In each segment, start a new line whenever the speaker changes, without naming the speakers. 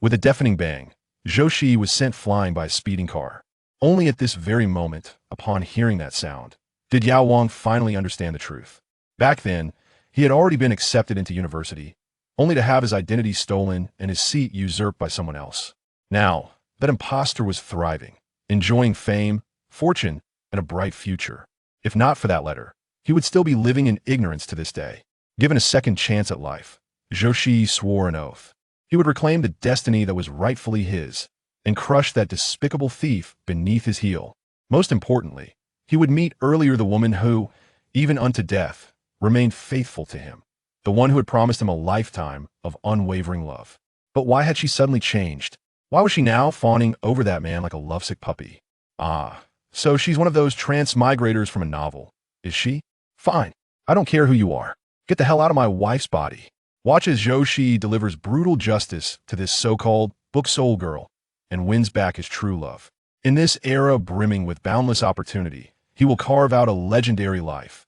With a deafening bang, Zhou Shiyi was sent flying by a speeding car. Only at this very moment, upon hearing that sound, did Yao Wang finally understand the truth. Back then, he had already been accepted into university, only to have his identity stolen and his seat usurped by someone else. Now, that imposter was thriving, enjoying fame, fortune, and a bright future. If not for that letter, he would still be living in ignorance to this day. Given a second chance at life, Zhou Shiyi swore an oath. He would reclaim the destiny that was rightfully his, and crush that despicable thief beneath his heel. Most importantly, he would meet earlier the woman who, even unto death, remained faithful to him, the one who had promised him a lifetime of unwavering love. But why had she suddenly changed? Why was she now fawning over that man like a lovesick puppy? Ah, so she's one of those transmigrators from a novel, is she? Fine, I don't care who you are. Get the hell out of my wife's body. Watch as Zhou Shiyi delivers brutal justice to this so-called book soul girl and wins back his true love. In this era brimming with boundless opportunity, he will carve out a legendary life.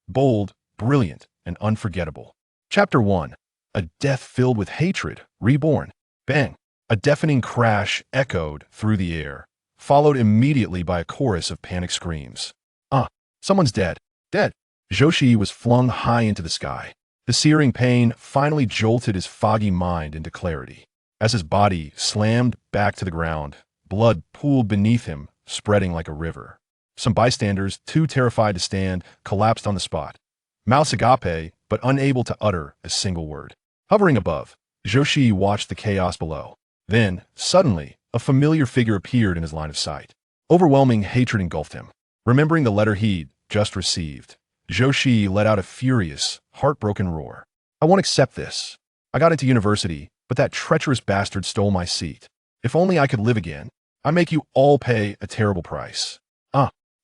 Bold, brilliant, and unforgettable. Chapter 1. A death filled with hatred, reborn. Bang! A deafening crash echoed through the air, followed immediately by a chorus of panic screams. Someone's dead. Dead! Zhou Shiyi was flung high into the sky. The searing pain finally jolted his foggy mind into clarity. As his body slammed back to the ground, blood pooled beneath him, spreading like a river. Some bystanders, too terrified to stand, collapsed on the spot. Mouths agape, but unable to utter a single word. Hovering above, Zhou Shiyi watched the chaos below. Then, suddenly, a familiar figure appeared in his line of sight. Overwhelming hatred engulfed him. Remembering the letter he'd just received, Zhou Shiyi let out a furious, heartbroken roar. I won't accept this. I got into university, but that treacherous bastard stole my seat. If only I could live again. I make you all pay a terrible price.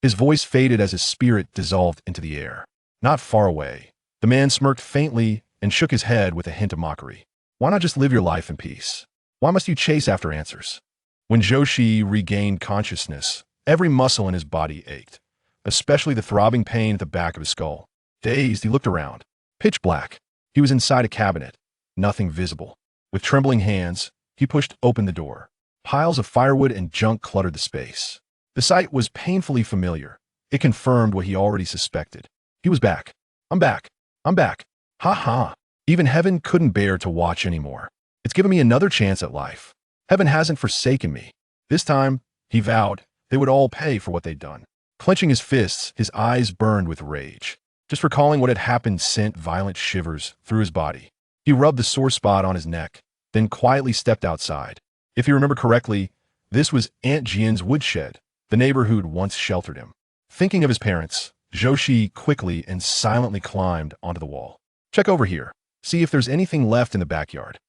His voice faded as his spirit dissolved into the air. Not far away, the man smirked faintly and shook his head with a hint of mockery. Why not just live your life in peace? Why must you chase after answers? When Zhou Shiyi regained consciousness, every muscle in his body ached, especially the throbbing pain at the back of his skull. Dazed, he looked around. Pitch black. He was inside a cabinet. Nothing visible. With trembling hands, he pushed open the door. Piles of firewood and junk cluttered the space. The sight was painfully familiar. It confirmed what he already suspected. He was back. I'm back. I'm back. Ha ha. Even heaven couldn't bear to watch anymore. It's given me another chance at life. Heaven hasn't forsaken me. This time, he vowed, they would all pay for what they'd done. Clenching his fists, his eyes burned with rage. Just recalling what had happened sent violent shivers through his body. He rubbed the sore spot on his neck, then quietly stepped outside. If you remember correctly, this was Aunt Jian's woodshed, the neighbor who'd once sheltered him. Thinking of his parents, Zhou Shiyi quickly and silently climbed onto the wall. Check over here. See if there's anything left in the backyard.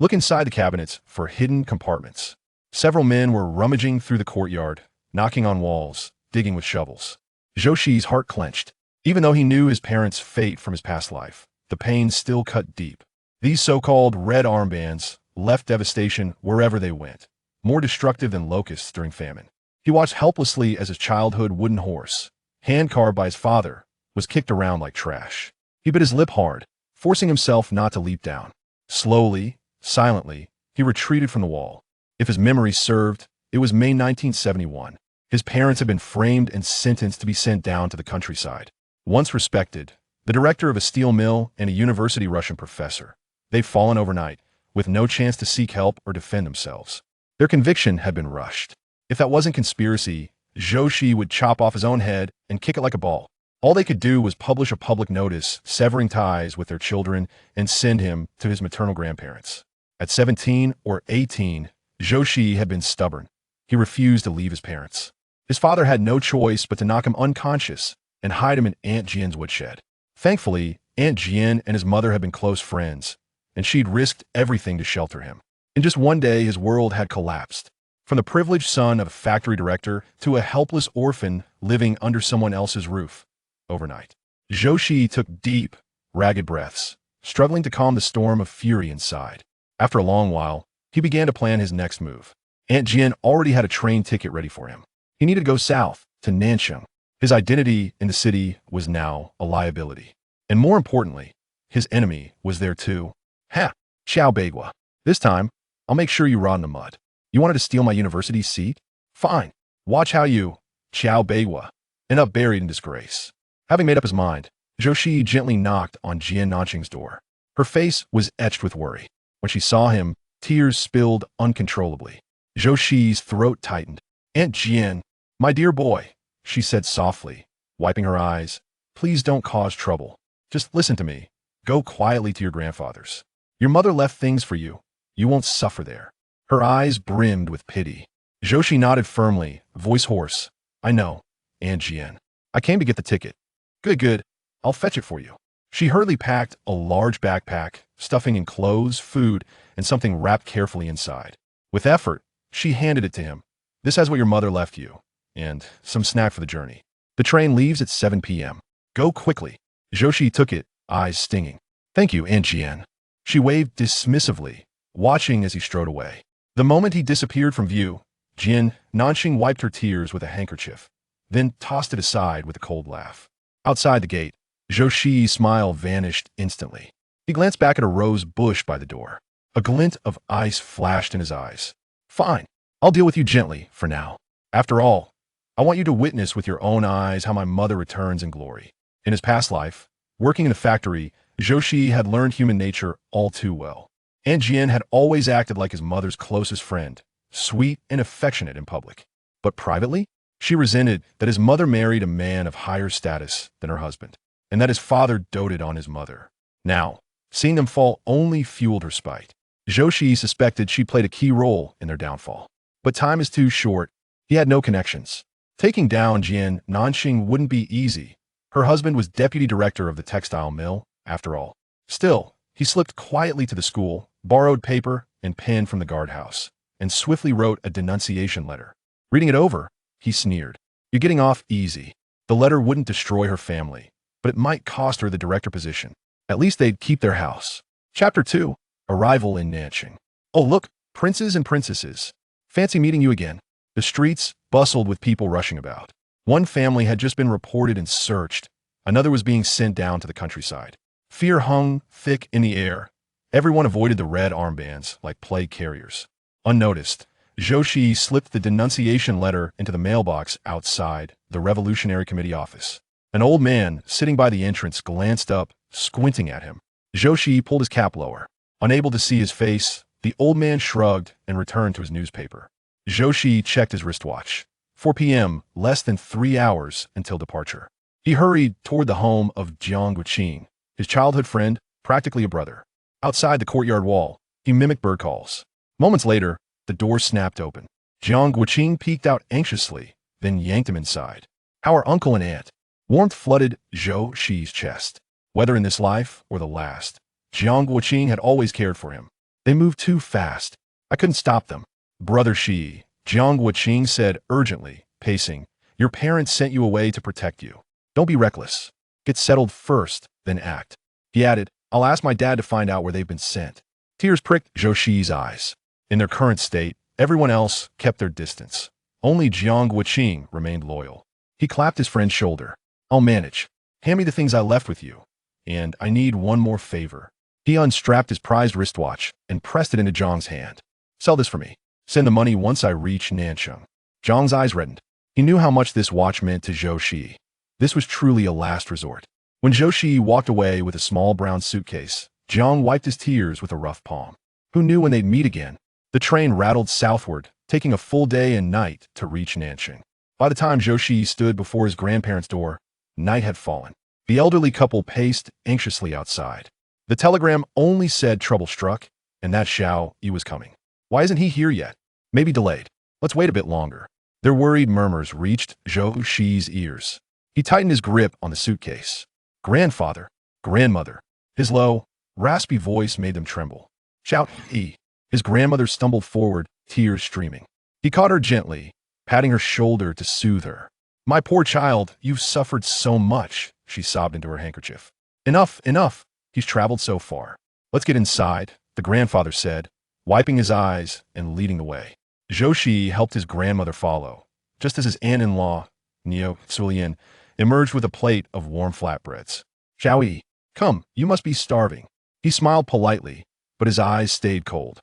Look inside the cabinets for hidden compartments. Several men were rummaging through the courtyard, knocking on walls, digging with shovels. Zhou Shiyi's heart clenched. Even though he knew his parents' fate from his past life, the pain still cut deep. These so-called red armbands left devastation wherever they went, more destructive than locusts during famine. He watched helplessly as his childhood wooden horse, hand-carved by his father, was kicked around like trash. He bit his lip hard, forcing himself not to leap down. Slowly, silently, he retreated from the wall. If his memory served, it was May 1971. His parents had been framed and sentenced to be sent down to the countryside. Once respected, the director of a steel mill and a university Russian professor, they'd fallen overnight, with no chance to seek help or defend themselves. Their conviction had been rushed. If that wasn't conspiracy, Zhou Shiyi would chop off his own head and kick it like a ball. All they could do was publish a public notice severing ties with their children and send him to his maternal grandparents. At 17 or 18, Zhou Shiyi had been stubborn. He refused to leave his parents. His father had no choice but to knock him unconscious and hide him in Aunt Jian's woodshed. Thankfully, Aunt Jian and his mother had been close friends, and she'd risked everything to shelter him. In just one day, his world had collapsed. From the privileged son of a factory director to a helpless orphan living under someone else's roof overnight. Zhou Shiyi took deep, ragged breaths, struggling to calm the storm of fury inside. After a long while, he began to plan his next move. Aunt Jian already had a train ticket ready for him. He needed to go south, to Nancheng. His identity in the city was now a liability. And more importantly, his enemy was there too. Ha! Xiao Beigua. This time, I'll make sure you rot in the mud. You wanted to steal my university seat? Fine. Watch how you, Qiao Beiwa, end up buried in disgrace. Having made up his mind, Zhou Shiyi gently knocked on Jian Nanqing's door. Her face was etched with worry. When she saw him, tears spilled uncontrollably. Zhou Shiyi's throat tightened. Aunt Jian, my dear boy, she said softly, wiping her eyes. Please don't cause trouble. Just listen to me. Go quietly to your grandfather's. Your mother left things for you. You won't suffer there. Her eyes brimmed with pity. Zhou Shiyi nodded firmly, voice hoarse. I know, Aunt Jian. I came to get the ticket. Good, good. I'll fetch it for you. She hurriedly packed a large backpack, stuffing in clothes, food, and something wrapped carefully inside. With effort, she handed it to him. This has what your mother left you, and some snack for the journey. The train leaves at 7 p.m. Go quickly. Zhou Shiyi took it, eyes stinging. Thank you, Aunt Jian. She waved dismissively, watching as he strode away. The moment he disappeared from view, Jian Nanqing wiped her tears with a handkerchief, then tossed it aside with a cold laugh. Outside the gate, Zhou Shiyi's smile vanished instantly. He glanced back at a rose bush by the door. A glint of ice flashed in his eyes. Fine, I'll deal with you gently for now. After all, I want you to witness with your own eyes how my mother returns in glory. In his past life, working in a factory, Zhou Shiyi had learned human nature all too well. Aunt Jian had always acted like his mother's closest friend, sweet and affectionate in public. But privately, she resented that his mother married a man of higher status than her husband, and that his father doted on his mother. Now, seeing them fall only fueled her spite. Zhou Shiyi suspected she played a key role in their downfall. But time is too short. He had no connections. Taking down Jian Nanqing wouldn't be easy. Her husband was deputy director of the textile mill, after all. Still, he slipped quietly to the school, borrowed paper and pen from the guardhouse, and swiftly wrote a denunciation letter. Reading it over, he sneered. You're getting off easy. The letter wouldn't destroy her family, but it might cost her the director position. At least they'd keep their house. Chapter 2. Arrival in Nanqing. Oh look, princes and princesses. Fancy meeting you again. The streets bustled with people rushing about. One family had just been reported and searched. Another was being sent down to the countryside. Fear hung thick in the air. Everyone avoided the red armbands like plague carriers. Unnoticed, Zhou Shiyi slipped the denunciation letter into the mailbox outside the Revolutionary Committee office. An old man sitting by the entrance glanced up, squinting at him. Zhou Shiyi pulled his cap lower. Unable to see his face, the old man shrugged and returned to his newspaper. Zhou Shiyi checked his wristwatch. 4 p.m., less than 3 hours until departure. He hurried toward the home of Jiang Guqing, his childhood friend, practically a brother. Outside the courtyard wall, he mimicked bird calls. Moments later, the door snapped open. Jiang Guqing peeked out anxiously, then yanked him inside. How are uncle and aunt? Warmth flooded Zhou Shiyi's chest. Whether in this life or the last, Jiang Guqing had always cared for him. They moved too fast. I couldn't stop them. Brother Shiyi, Jiang Guqing said urgently, pacing, your parents sent you away to protect you. Don't be reckless. Get settled first, then act. He added, I'll ask my dad to find out where they've been sent. Tears pricked Zhou Shiyi's eyes. In their current state, everyone else kept their distance. Only Jiang Guqing remained loyal. He clapped his friend's shoulder. I'll manage. Hand me the things I left with you. And I need one more favor. He unstrapped his prized wristwatch and pressed it into Zhang's hand. Sell this for me. Send the money once I reach Nanqing. Zhang's eyes reddened. He knew how much this watch meant to Zhou Shiyi. This was truly a last resort. When Zhou Shiyi walked away with a small brown suitcase, Zhang wiped his tears with a rough palm. Who knew when they'd meet again? The train rattled southward, taking a full day and night to reach Nanqing. By the time Zhou Shiyi stood before his grandparents' door, night had fallen. The elderly couple paced anxiously outside. The telegram only said trouble struck, and that Xiao Yi was coming. Why isn't he here yet? Maybe delayed. Let's wait a bit longer. Their worried murmurs reached Zhou Shiyi's ears. He tightened his grip on the suitcase. Grandfather, grandmother. His low, raspy voice made them tremble. Xiao Yi. His grandmother stumbled forward, tears streaming. He caught her gently, patting her shoulder to soothe her. My poor child, you've suffered so much, she sobbed into her handkerchief. Enough, enough. He's traveled so far. Let's get inside, the grandfather said, wiping his eyes and leading the way. Zhou Shiyi helped his grandmother follow, just as his aunt-in-law, Niu Zulian, emerged with a plate of warm flatbreads. Xiao Yi, come, you must be starving. He smiled politely, but his eyes stayed cold.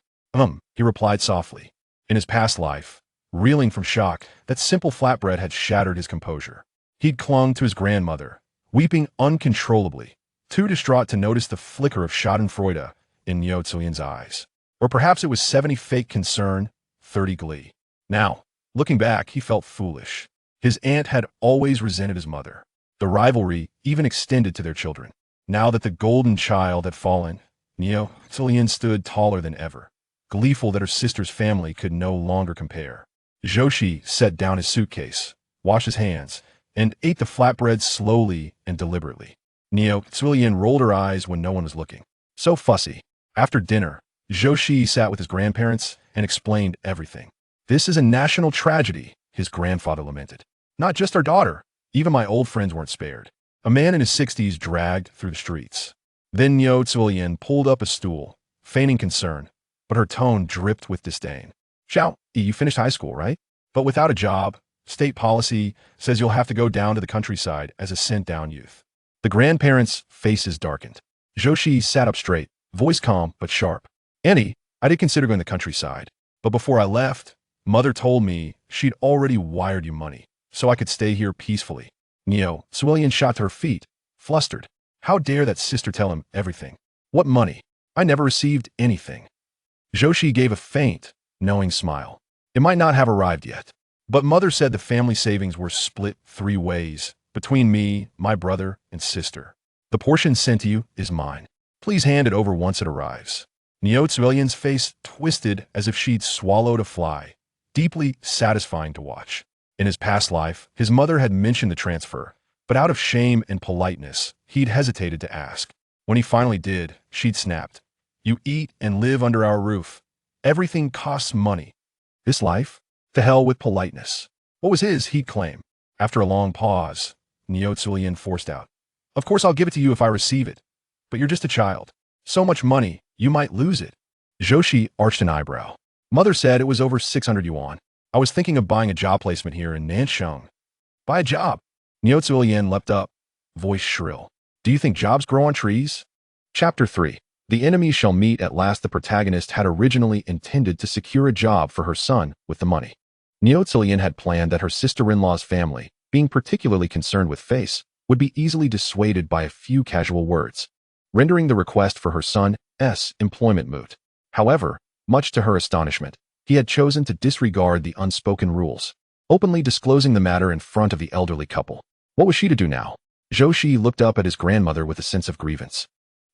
He replied softly. In his past life, reeling from shock, that simple flatbread had shattered his composure. He'd clung to his grandmother, weeping uncontrollably, too distraught to notice the flicker of schadenfreude in Niu Zulian's eyes. Or perhaps it was 70 fake concern, 30 glee. Now, looking back, he felt foolish. His aunt had always resented his mother. The rivalry even extended to their children. Now that the golden child had fallen, Niu Zulian stood taller than ever, gleeful that her sister's family could no longer compare. Zhou Shiyi set down his suitcase, washed his hands, and ate the flatbread slowly and deliberately. Niu Zulian rolled her eyes when no one was looking. So fussy. After dinner, Zhou Shiyi sat with his grandparents and explained everything. This is a national tragedy, his grandfather lamented. Not just our daughter, even my old friends weren't spared. A man in his 60s dragged through the streets. Then Niu Zulian pulled up a stool, feigning concern, but her tone dripped with disdain. Zhou, you finished high school, right? But without a job, state policy says you'll have to go down to the countryside as a sent-down youth. The grandparents' faces darkened. Zhou Shiyi sat up straight, voice calm but sharp. Annie, I did consider going to the countryside, but before I left, Mother told me she'd already wired you money, so I could stay here peacefully. Niu Zulian shot to her feet, flustered. How dare that sister tell him everything? What money? I never received anything. Zhou Shiyi gave a faint, knowing smile. It might not have arrived yet, but Mother said the family savings were split 3 ways, between me, my brother, and sister. The portion sent to you is mine. Please hand it over once it arrives. Niu Zulian's face twisted as if she'd swallowed a fly, deeply satisfying to watch. In his past life, his mother had mentioned the transfer, but out of shame and politeness, he'd hesitated to ask. When he finally did, she'd snapped. You eat and live under our roof. Everything costs money. This life? To hell with politeness. What was his, he'd claim. After a long pause, Niu Zulian forced out. Of course I'll give it to you if I receive it. But you're just a child. So much money, you might lose it. Zhou Shiyi arched an eyebrow. Mother said it was over 600 yuan. I was thinking of buying a job placement here in Nansheng. Buy a job. Niu Zulian leapt up, voice shrill. Do you think jobs grow on trees? Chapter 3. The enemy shall meet at last. The protagonist had originally intended to secure a job for her son with the money. Niu Zulian had planned that her sister-in-law's family, being particularly concerned with face, would be easily dissuaded by a few casual words, rendering the request for her son's employment moot. However, much to her astonishment, he had chosen to disregard the unspoken rules, openly disclosing the matter in front of the elderly couple. What was she to do now? Zhou Shiyi looked up at his grandmother with a sense of grievance,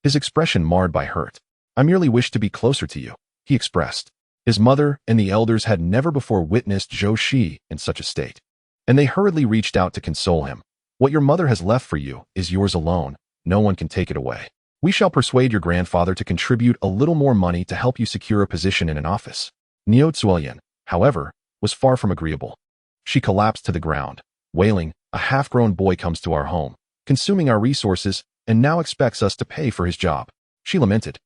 his expression marred by hurt. I merely wished to be closer to you, he expressed. His mother and the elders had never before witnessed Zhou Shiyi in such a state, and they hurriedly reached out to console him. What your mother has left for you is yours alone. No one can take it away. We shall persuade your grandfather to contribute a little more money to help you secure a position in an office. Niu Zulian, however, was far from agreeable. She collapsed to the ground, wailing, a half-grown boy comes to our home, consuming our resources, and now expects us to pay for his job. She lamented.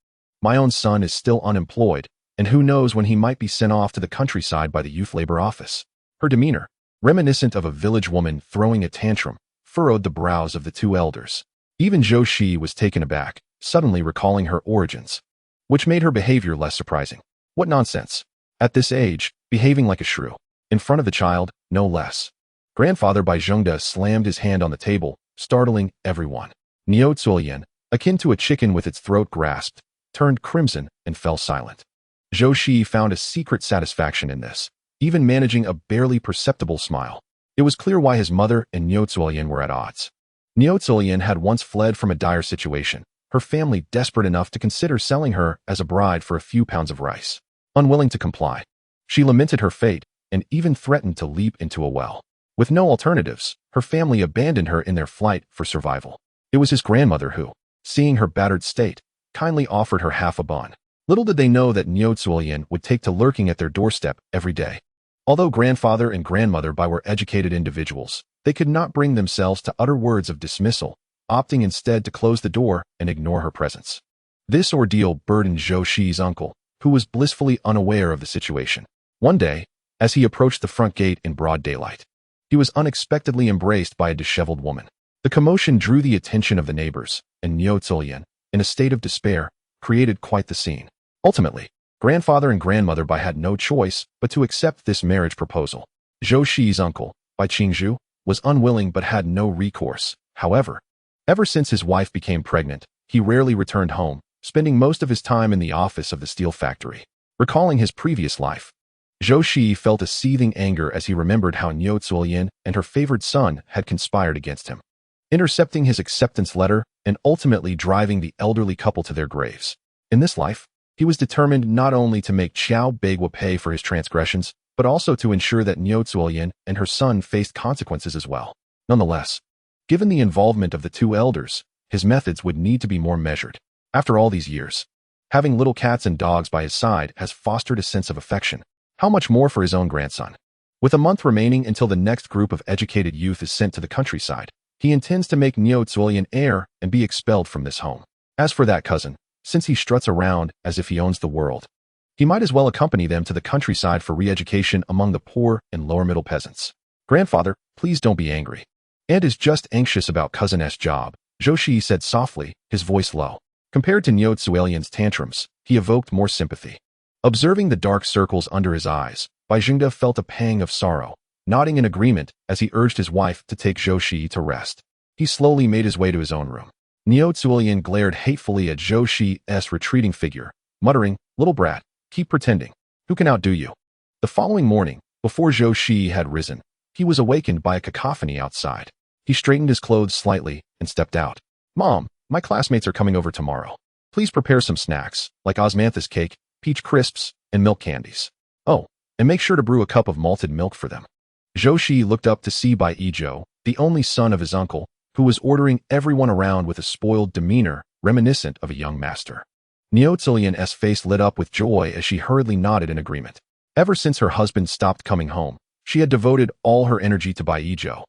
My own son is still unemployed, and who knows when he might be sent off to the countryside by the youth labor office. Her demeanor, reminiscent of a village woman throwing a tantrum, furrowed the brows of the 2 elders. Even Zhou Shiyi was taken aback, suddenly recalling her origins, which made her behavior less surprising. What nonsense. At this age, behaving like a shrew. In front of the child, no less. Grandfather Bai Zhengde slammed his hand on the table, startling everyone. Niu Zulian, akin to a chicken with its throat grasped, turned crimson and fell silent. Zhou Shiyi found a secret satisfaction in this, even managing a barely perceptible smile. It was clear why his mother and Niu Zulian were at odds. Niu Zulian had once fled from a dire situation, her family desperate enough to consider selling her as a bride for a few pounds of rice. Unwilling to comply, she lamented her fate and even threatened to leap into a well. With no alternatives, her family abandoned her in their flight for survival. It was his grandmother who, seeing her battered state, kindly offered her half a bun. Little did they know that Niu Zulian would take to lurking at their doorstep every day. Although grandfather and grandmother Bai were educated individuals, they could not bring themselves to utter words of dismissal, opting instead to close the door and ignore her presence. This ordeal burdened Zhou Shiyi's uncle, who was blissfully unaware of the situation. One day, as he approached the front gate in broad daylight, he was unexpectedly embraced by a disheveled woman. The commotion drew the attention of the neighbors, and Niu Zulian, in a state of despair, created quite the scene. Ultimately, Grandfather and grandmother Bai had no choice but to accept this marriage proposal. Zhou Shiyi's uncle, Bai Qingzhu, was unwilling but had no recourse. However, ever since his wife became pregnant, he rarely returned home, spending most of his time in the office of the steel factory. Recalling his previous life, Zhou Shiyi felt a seething anger as he remembered how Niu Zuolian and her favored son had conspired against him, intercepting his acceptance letter and ultimately driving the elderly couple to their graves. In this life, he was determined not only to make Qiao Beigua pay for his transgressions, but also to ensure that Niu Zuolian and her son faced consequences as well. Nonetheless, given the involvement of the two elders, his methods would need to be more measured. After all these years, having little cats and dogs by his side has fostered a sense of affection. How much more for his own grandson? With a month remaining until the next group of educated youth is sent to the countryside, he intends to make Niu Zuolian heir and be expelled from this home. As for that cousin, since he struts around as if he owns the world, he might as well accompany them to the countryside for re-education among the poor and lower-middle peasants. Grandfather, please don't be angry. Aunt is just anxious about cousin S job, Zhou Shiyi said softly, his voice low. Compared to Niu Zuolian's tantrums, he evoked more sympathy. Observing the dark circles under his eyes, Bai Jingde felt a pang of sorrow, nodding in agreement as he urged his wife to take Zhou Shiyi to rest. He slowly made his way to his own room. Niu Zuolian glared hatefully at Zhou Shiyi's retreating figure, muttering, "Little brat, keep pretending. Who can outdo you?" The following morning, before Zhou Shiyi had risen, he was awakened by a cacophony outside. He straightened his clothes slightly and stepped out. "Mom, my classmates are coming over tomorrow. Please prepare some snacks, like osmanthus cake, peach crisps, and milk candies. Oh, and make sure to brew a cup of malted milk for them." Zhou Shiyi looked up to see Bai Yizhou, the only son of his uncle, who was ordering everyone around with a spoiled demeanor reminiscent of a young master. Niu Zuolian's face lit up with joy as she hurriedly nodded in agreement. Ever since her husband stopped coming home, she had devoted all her energy to Bai Yizhou,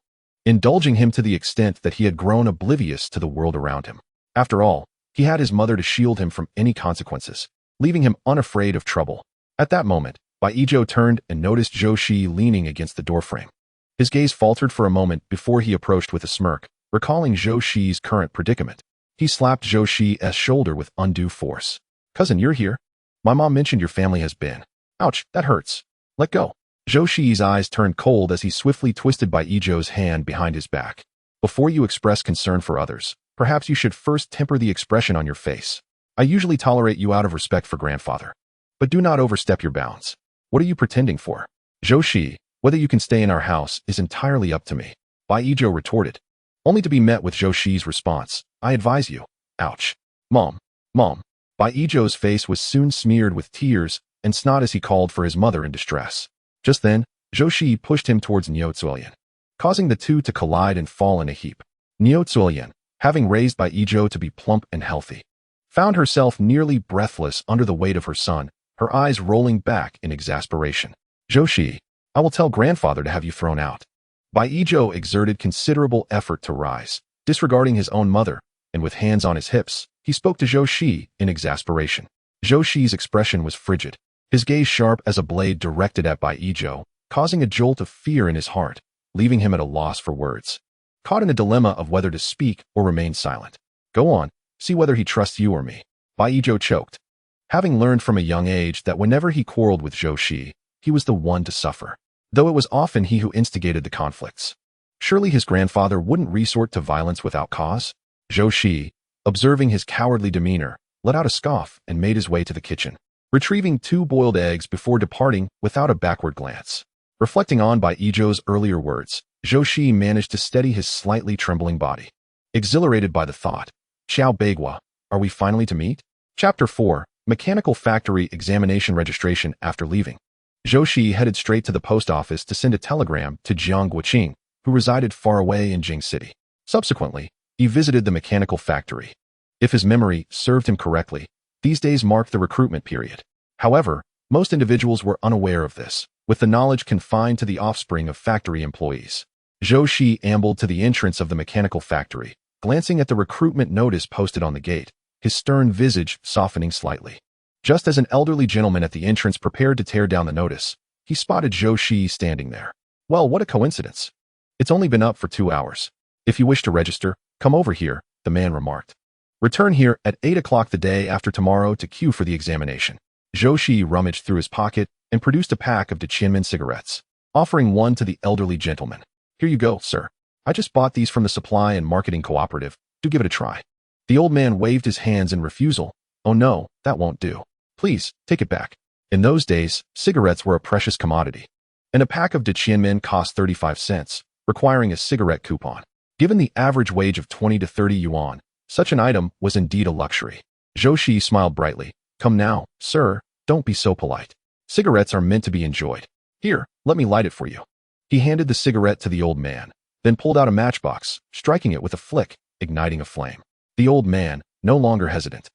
indulging him to the extent that he had grown oblivious to the world around him. After all, he had his mother to shield him from any consequences, leaving him unafraid of trouble. At that moment, Bai Yizhou turned and noticed Zhou Shiyi leaning against the doorframe. His gaze faltered for a moment before he approached with a smirk, recalling Zhou Shiyi's current predicament. He slapped Zhou Shiyi's shoulder with undue force. "Cousin, you're here? My mom mentioned your family has been. Ouch, that hurts. Let go." Zhou Shiyi's eyes turned cold as he swiftly twisted Bai Yizhou's hand behind his back. "Before you express concern for others, perhaps you should first temper the expression on your face. I usually tolerate you out of respect for grandfather. But do not overstep your bounds. What are you pretending for? Zhou Shiyi, whether you can stay in our house is entirely up to me," Bai Yizhou retorted, only to be met with Zhou Shiyi's response. "I advise you." Ouch. Mom. Bai Yizhou's face was soon smeared with tears and snot as he called for his mother in distress. Just then, Zhou Shiyi pushed him towards Niu Zuolian, causing the two to collide and fall in a heap. Niu Zuolian, having raised Bai Yizhou to be plump and healthy, found herself nearly breathless under the weight of her son, her eyes rolling back in exasperation. "Zhou Shiyi, I will tell grandfather to have you thrown out." Bai Yizhou exerted considerable effort to rise, disregarding his own mother, and with hands on his hips, he spoke to Zhou Shiyi in exasperation. Zhou Shiyi's expression was frigid, his gaze sharp as a blade directed at Bai Yizhou, causing a jolt of fear in his heart, leaving him at a loss for words. Caught in a dilemma of whether to speak or remain silent. "Go on, see whether he trusts you or me," Bai Yizhou choked. Having learned from a young age that whenever he quarreled with Zhou Shiyi, he was the one to suffer, though it was often he who instigated the conflicts. Surely his grandfather wouldn't resort to violence without cause? Zhou Shiyi, observing his cowardly demeanor, let out a scoff and made his way to the kitchen, retrieving 2 boiled eggs before departing without a backward glance. Reflecting on Bai Yizhou's earlier words, Zhou Shiyi managed to steady his slightly trembling body. Exhilarated by the thought, "Qiao Beigua, are we finally to meet?" Chapter 4, Mechanical Factory Examination Registration. After leaving, Zhou Shiyi headed straight to the post office to send a telegram to Jiang Guoqing, who resided far away in Jing City. Subsequently, he visited the mechanical factory. If his memory served him correctly, these days marked the recruitment period. However, most individuals were unaware of this, with the knowledge confined to the offspring of factory employees. Zhou Shiyi ambled to the entrance of the mechanical factory, glancing at the recruitment notice posted on the gate, his stern visage softening slightly. Just as an elderly gentleman at the entrance prepared to tear down the notice, he spotted Zhou Shiyi standing there. "Well, what a coincidence. It's only been up for 2 hours. If you wish to register, come over here," the man remarked. "Return here at 8 o'clock the day after tomorrow to queue for the examination." Zhou Shiyi rummaged through his pocket and produced a pack of Daqianmen cigarettes, offering one to the elderly gentleman. Here you go, sir. I just bought these from the supply and marketing cooperative. Do give it a try. The old man waved his hands in refusal. Oh no, that won't do. Please, take it back. In those days, cigarettes were a precious commodity, and a pack of Daqianmen cost 35 cents, requiring a cigarette coupon. Given the average wage of 20 to 30 yuan, such an item was indeed a luxury. Zhou Shiyi smiled brightly. Come now, sir, don't be so polite. Cigarettes are meant to be enjoyed. Here, let me light it for you. He handed the cigarette to the old man, then pulled out a matchbox, striking it with a flick, igniting a flame. The old man, no longer hesitant,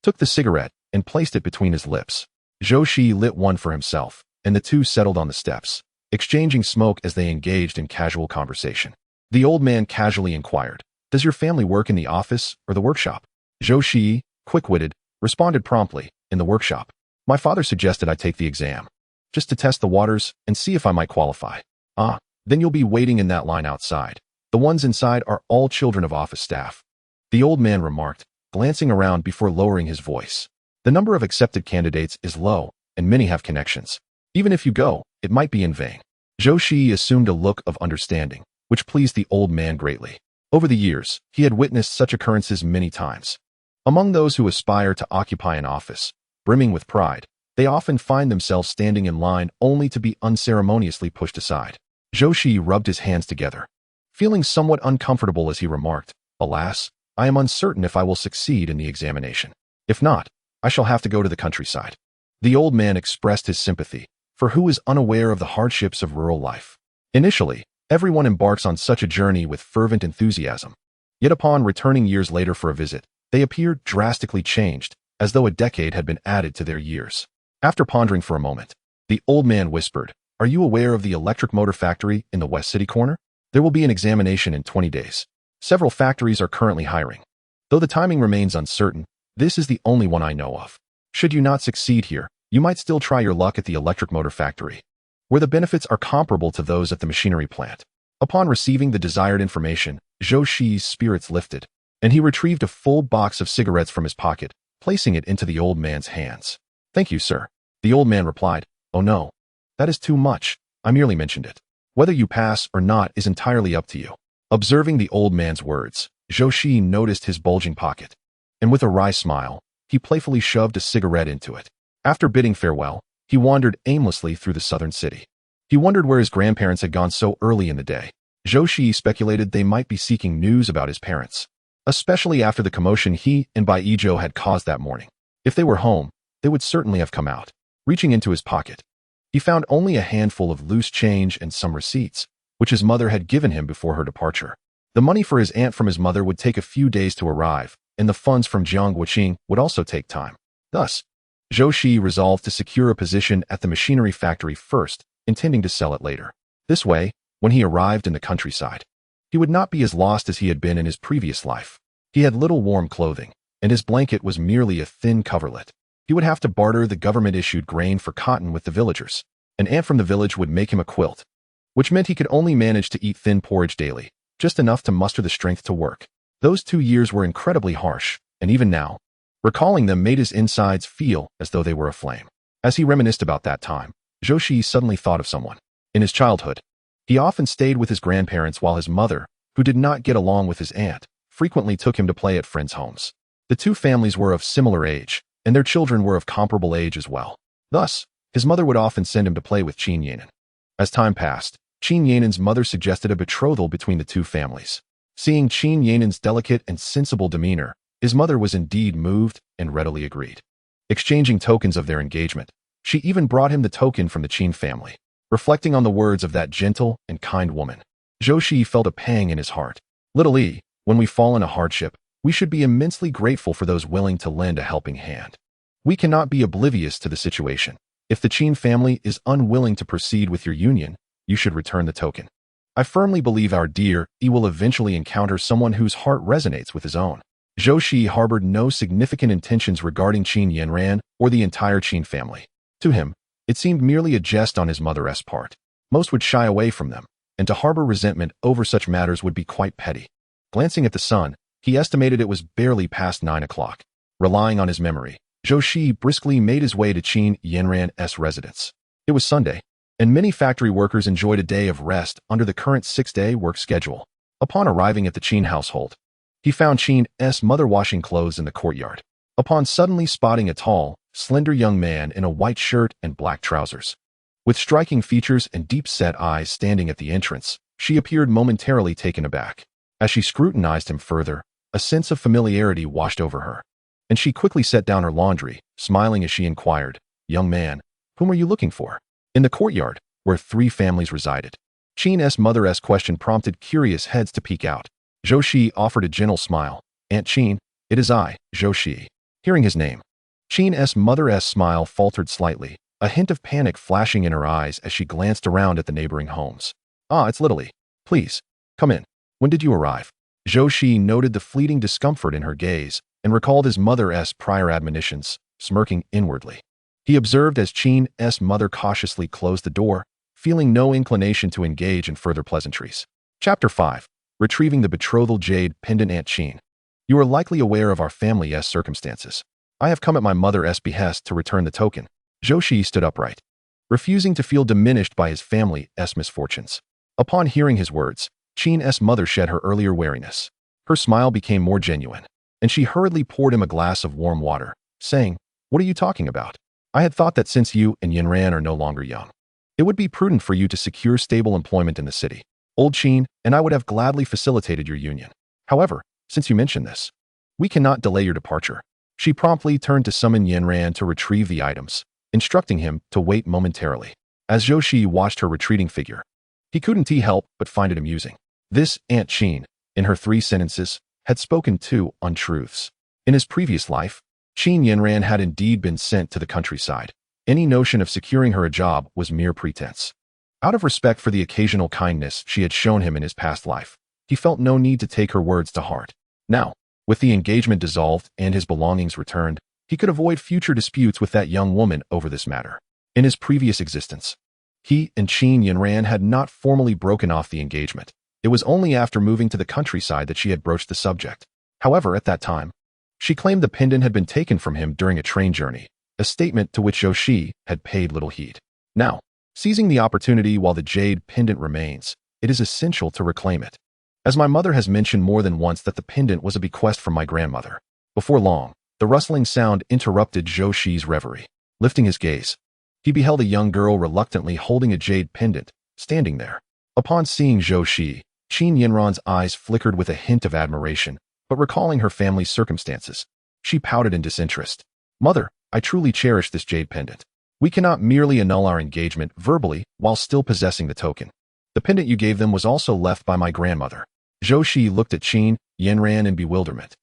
took the cigarette and placed it between his lips. Zhou Shiyi lit one for himself, and the two settled on the steps, exchanging smoke as they engaged in casual conversation. The old man casually inquired, "Does your family work in the office or the workshop?" Zhou Shiyi, quick-witted, responded promptly, "In the workshop. My father suggested I take the exam, just to test the waters and see if I might qualify." "Ah, then you'll be waiting in that line outside. The ones inside are all children of office staff," the old man remarked, glancing around before lowering his voice. "The number of accepted candidates is low, and many have connections. Even if you go, it might be in vain." Zhou Shiyi assumed a look of understanding, which pleased the old man greatly. Over the years, he had witnessed such occurrences many times. Among those who aspire to occupy an office, brimming with pride, they often find themselves standing in line only to be unceremoniously pushed aside. Zhou Shiyi rubbed his hands together, feeling somewhat uncomfortable as he remarked, "Alas, I am uncertain if I will succeed in the examination. If not, I shall have to go to the countryside." The old man expressed his sympathy, for who is unaware of the hardships of rural life? Initially, everyone embarks on such a journey with fervent enthusiasm. Yet upon returning years later for a visit, they appear drastically changed, as though a decade had been added to their years. After pondering for a moment, the old man whispered, "Are you aware of the electric motor factory in the West City corner? There will be an examination in 20 days. Several factories are currently hiring. Though the timing remains uncertain, this is the only one I know of. Should you not succeed here, you might still try your luck at the electric motor factory, where the benefits are comparable to those at the machinery plant." Upon receiving the desired information, Zhou Shiyi's spirits lifted, and he retrieved a full box of cigarettes from his pocket, placing it into the old man's hands. "Thank you, sir." The old man replied, "Oh no, that is too much. I merely mentioned it. Whether you pass or not is entirely up to you." Observing the old man's words, Zhou Shiyi noticed his bulging pocket, and with a wry smile, he playfully shoved a cigarette into it. After bidding farewell, he wandered aimlessly through the southern city. He wondered where his grandparents had gone so early in the day. Zhou Shiyi speculated they might be seeking news about his parents, especially after the commotion he and Bai Yizhou had caused that morning. If they were home, they would certainly have come out. Reaching into his pocket, he found only a handful of loose change and some receipts, which his mother had given him before her departure. The money for his aunt from his mother would take a few days to arrive, and the funds from Jiang Guoqing would also take time. Thus, Zhou Shiyi resolved to secure a position at the machinery factory first, intending to sell it later. This way, when he arrived in the countryside, he would not be as lost as he had been in his previous life. He had little warm clothing, and his blanket was merely a thin coverlet. He would have to barter the government-issued grain for cotton with the villagers. An aunt from the village would make him a quilt, which meant he could only manage to eat thin porridge daily, just enough to muster the strength to work. Those 2 years were incredibly harsh, and even now, recalling them made his insides feel as though they were aflame. As he reminisced about that time, Zhou Shiyi suddenly thought of someone. In his childhood, he often stayed with his grandparents while his mother, who did not get along with his aunt, frequently took him to play at friends' homes. The two families were of similar age, and their children were of comparable age as well. Thus, his mother would often send him to play with Qin Yanan. As time passed, Qin Yanan's mother suggested a betrothal between the two families. Seeing Qin Yanan's delicate and sensible demeanor, his mother was indeed moved and readily agreed. Exchanging tokens of their engagement, she even brought him the token from the Qin family. Reflecting on the words of that gentle and kind woman, Zhou Shiyi felt a pang in his heart. Little E, when we fall in a hardship, we should be immensely grateful for those willing to lend a helping hand. We cannot be oblivious to the situation. If the Qin family is unwilling to proceed with your union, you should return the token. I firmly believe our dear E will eventually encounter someone whose heart resonates with his own. Zhou Shiyi harbored no significant intentions regarding Qin Yanran or the entire Qin family. To him, it seemed merely a jest on his mother's part. Most would shy away from them, and to harbor resentment over such matters would be quite petty. Glancing at the sun, he estimated it was barely past 9 o'clock. Relying on his memory, Zhou Shiyi briskly made his way to Qin Yanran's residence. It was Sunday, and many factory workers enjoyed a day of rest under the current 6-day work schedule. Upon arriving at the Qin household, he found Qin's mother washing clothes in the courtyard. Upon suddenly spotting a tall, slender young man in a white shirt and black trousers, with striking features and deep-set eyes standing at the entrance, she appeared momentarily taken aback. As she scrutinized him further, a sense of familiarity washed over her, and she quickly set down her laundry, smiling as she inquired, "Young man, whom are you looking for?" In the courtyard, where 3 families resided, Qin's mother's question prompted curious heads to peek out. Zhou Shiyi offered a gentle smile. "Aunt Qin, it is I, Zhou Shiyi." Hearing his name, Qin's mother's smile faltered slightly, a hint of panic flashing in her eyes as she glanced around at the neighboring homes. "Ah, it's Lily. Please, come in. When did you arrive?" Zhou Shiyi noted the fleeting discomfort in her gaze and recalled his mother's prior admonitions, smirking inwardly. He observed as Qin's mother cautiously closed the door, feeling no inclination to engage in further pleasantries. Chapter 5. Retrieving the betrothal jade pendant. Aunt Qin, you are likely aware of our family's circumstances. I have come at my mother's behest to return the token. Zhou Shiyi stood upright, refusing to feel diminished by his family's misfortunes. Upon hearing his words, Qin's mother shed her earlier wariness. Her smile became more genuine, and she hurriedly poured him a glass of warm water, saying, "What are you talking about? I had thought that since you and Yanran are no longer young, it would be prudent for you to secure stable employment in the city. Old Qin and I would have gladly facilitated your union. However, since you mention this, we cannot delay your departure." She promptly turned to summon Yanran to retrieve the items, instructing him to wait momentarily. As Zhou Shiyi watched her retreating figure, he couldn't help but find it amusing. This Aunt Qin, in her 3 sentences, had spoken 2 untruths. In his previous life, Qin Yanran had indeed been sent to the countryside. Any notion of securing her a job was mere pretense. Out of respect for the occasional kindness she had shown him in his past life, he felt no need to take her words to heart. Now, with the engagement dissolved and his belongings returned, he could avoid future disputes with that young woman over this matter. In his previous existence, he and Qin Yanran had not formally broken off the engagement. It was only after moving to the countryside that she had broached the subject. However, at that time, she claimed the pendant had been taken from him during a train journey, a statement to which Zhou Shiyi had paid little heed. Now, seizing the opportunity while the jade pendant remains, it is essential to reclaim it. As my mother has mentioned more than once that the pendant was a bequest from my grandmother. Before long, the rustling sound interrupted Zhou Shiyi's reverie. Lifting his gaze, he beheld a young girl reluctantly holding a jade pendant, standing there. Upon seeing Zhou Shiyi, Qin Yanran's eyes flickered with a hint of admiration, but recalling her family's circumstances, she pouted in disinterest. "Mother, I truly cherish this jade pendant. We cannot merely annul our engagement verbally while still possessing the token. The pendant you gave them was also left by my grandmother." Zhou Shiyi looked at Qin Yanran in bewilderment,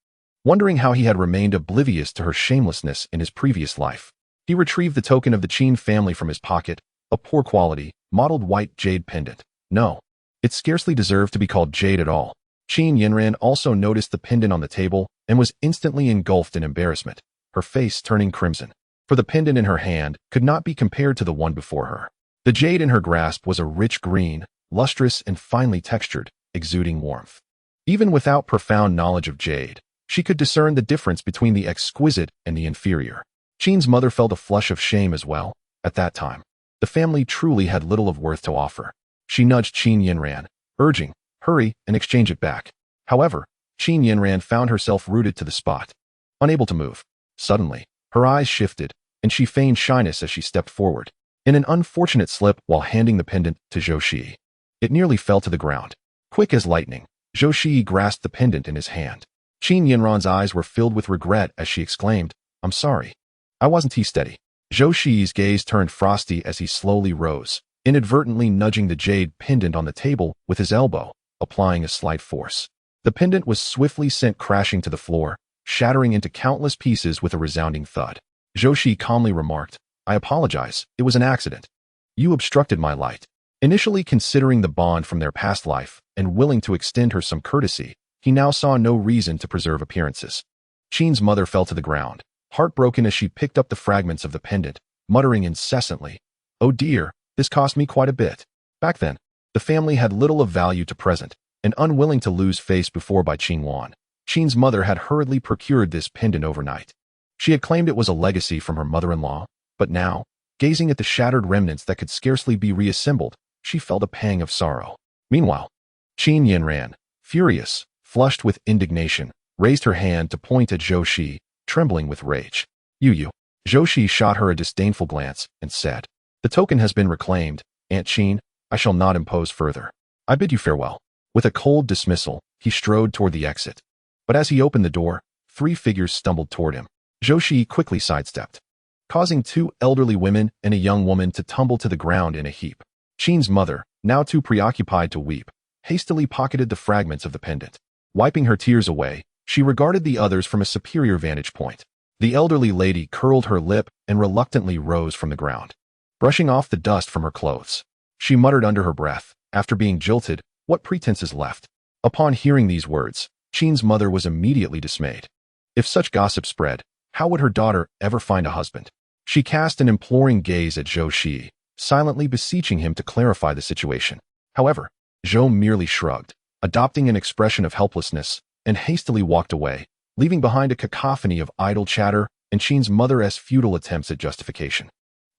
wondering how he had remained oblivious to her shamelessness in his previous life. He retrieved the token of the Qin family from his pocket, a poor quality, mottled white jade pendant. No, it scarcely deserved to be called jade at all. Qin Yanran also noticed the pendant on the table and was instantly engulfed in embarrassment, her face turning crimson, for the pendant in her hand could not be compared to the one before her. The jade in her grasp was a rich green, lustrous and finely textured, exuding warmth. Even without profound knowledge of jade, she could discern the difference between the exquisite and the inferior. Qin's mother felt a flush of shame as well. At that time, the family truly had little of worth to offer. She nudged Qin Yanran, urging, "Hurry and exchange it back." However, Qin Yanran found herself rooted to the spot, unable to move. Suddenly, her eyes shifted, and she feigned shyness as she stepped forward. In an unfortunate slip while handing the pendant to Zhou Shiyi, it nearly fell to the ground. Quick as lightning, Zhou Shiyi grasped the pendant in his hand. Qin Yanran's eyes were filled with regret as she exclaimed, "I'm sorry. I wasn't steady." Zhou Shiyi's gaze turned frosty as he slowly rose, inadvertently nudging the jade pendant on the table with his elbow, applying a slight force. The pendant was swiftly sent crashing to the floor, shattering into countless pieces with a resounding thud. Zhou Shiyi calmly remarked, "I apologize, it was an accident. You obstructed my light." Initially considering the bond from their past life and willing to extend her some courtesy, he now saw no reason to preserve appearances. Qin's mother fell to the ground, heartbroken as she picked up the fragments of the pendant, muttering incessantly, "Oh dear, this cost me quite a bit." Back then, the family had little of value to present, and unwilling to lose face before by Qin Wan, Qin's mother had hurriedly procured this pendant overnight. She had claimed it was a legacy from her mother-in-law, but now, gazing at the shattered remnants that could scarcely be reassembled, she felt a pang of sorrow. Meanwhile, Qin Yin ran, furious, flushed with indignation, raised her hand to point at Zhou Shiyi, trembling with rage. You. Zhou Shiyi shot her a disdainful glance and said, "The token has been reclaimed, Aunt Qin. I shall not impose further. I bid you farewell." With a cold dismissal, he strode toward the exit. But as he opened the door, 3 figures stumbled toward him. Zhou Shiyi quickly sidestepped, causing 2 elderly women and a young woman to tumble to the ground in a heap. Qin's mother, now too preoccupied to weep, hastily pocketed the fragments of the pendant. Wiping her tears away, she regarded the others from a superior vantage point. The elderly lady curled her lip and reluctantly rose from the ground, brushing off the dust from her clothes. She muttered under her breath, "After being jilted, what pretense is left?" Upon hearing these words, Qin's mother was immediately dismayed. If such gossip spread, how would her daughter ever find a husband? She cast an imploring gaze at Zhou Shiyi, silently beseeching him to clarify the situation. However, Zhou merely shrugged, adopting an expression of helplessness, and hastily walked away, leaving behind a cacophony of idle chatter and Qin's mother's futile attempts at justification.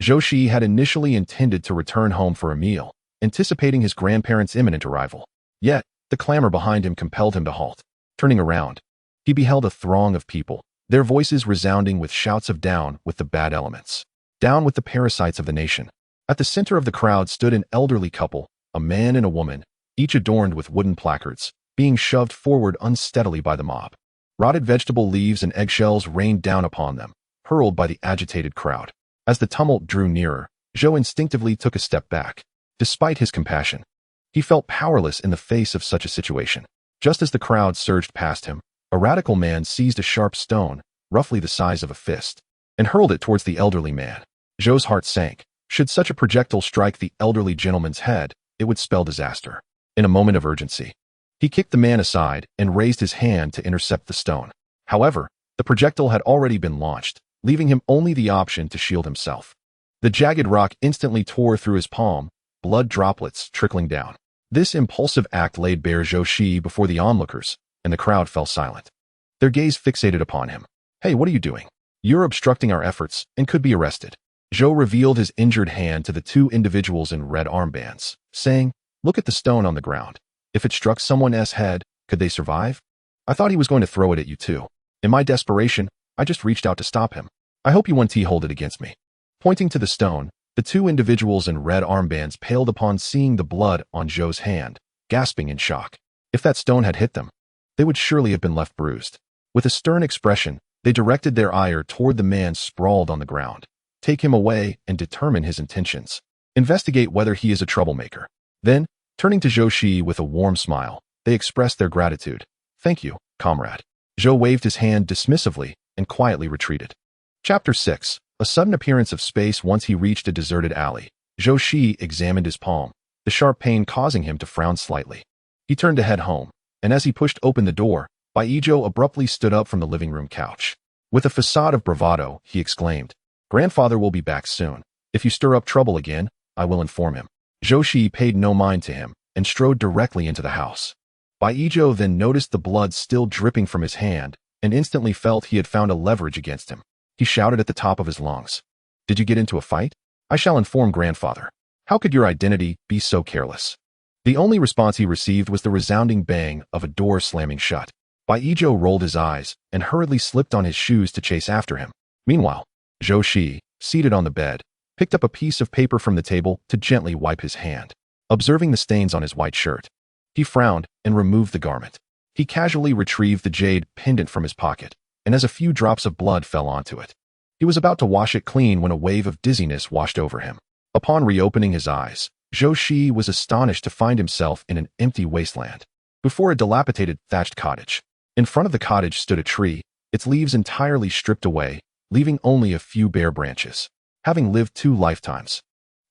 Zhou Shiyi had initially intended to return home for a meal, anticipating his grandparents' imminent arrival. Yet, the clamor behind him compelled him to halt. Turning around, he beheld a throng of people, their voices resounding with shouts of "Down with the bad elements! Down with the parasites of the nation!" At the center of the crowd stood an elderly couple, a man and a woman, each adorned with wooden placards, being shoved forward unsteadily by the mob. Rotted vegetable leaves and eggshells rained down upon them, hurled by the agitated crowd. As the tumult drew nearer, Zhou instinctively took a step back. Despite his compassion, he felt powerless in the face of such a situation. Just as the crowd surged past him, a radical man seized a sharp stone, roughly the size of a fist, and hurled it towards the elderly man. Zhou's heart sank. Should such a projectile strike the elderly gentleman's head, it would spell disaster. In a moment of urgency, he kicked the man aside and raised his hand to intercept the stone. However, the projectile had already been launched, leaving him only the option to shield himself. The jagged rock instantly tore through his palm, blood droplets trickling down. This impulsive act laid bare Zhou Shiyi before the onlookers, and the crowd fell silent, their gaze fixated upon him. "Hey, what are you doing? You're obstructing our efforts and could be arrested." Zhou revealed his injured hand to the 2 individuals in red armbands, saying, "Look at the stone on the ground. If it struck someone's head, could they survive? I thought he was going to throw it at you too. In my desperation, I just reached out to stop him. I hope you won't hold it against me." Pointing to the stone, the 2 individuals in red armbands paled upon seeing the blood on Zhou's hand, gasping in shock. If that stone had hit them, they would surely have been left bruised. With a stern expression, they directed their ire toward the man sprawled on the ground. "Take him away and determine his intentions. Investigate whether he is a troublemaker." Then, turning to Zhou Shiyi with a warm smile, they expressed their gratitude. "Thank you, comrade." Zhou waved his hand dismissively and quietly retreated. Chapter 6. A sudden appearance of space. Once he reached a deserted alley, Zhou Shiyi examined his palm, the sharp pain causing him to frown slightly. He turned to head home, and as he pushed open the door, Baijiu abruptly stood up from the living room couch. With a facade of bravado, he exclaimed, "Grandfather will be back soon. If you stir up trouble again, I will inform him." Zhou Shiyi paid no mind to him and strode directly into the house. Baijiu then noticed the blood still dripping from his hand and instantly felt he had found a leverage against him. He shouted at the top of his lungs, "Did you get into a fight? I shall inform grandfather. How could your identity be so careless?" The only response he received was the resounding bang of a door slamming shut. Baijiu rolled his eyes and hurriedly slipped on his shoes to chase after him. Meanwhile, Zhou Shiyi, seated on the bed, picked up a piece of paper from the table to gently wipe his hand. Observing the stains on his white shirt, he frowned and removed the garment. He casually retrieved the jade pendant from his pocket, and as a few drops of blood fell onto it, he was about to wash it clean when a wave of dizziness washed over him. Upon reopening his eyes, Zhou Shiyi was astonished to find himself in an empty wasteland, before a dilapidated thatched cottage. In front of the cottage stood a tree, its leaves entirely stripped away, leaving only a few bare branches. Having lived 2 lifetimes,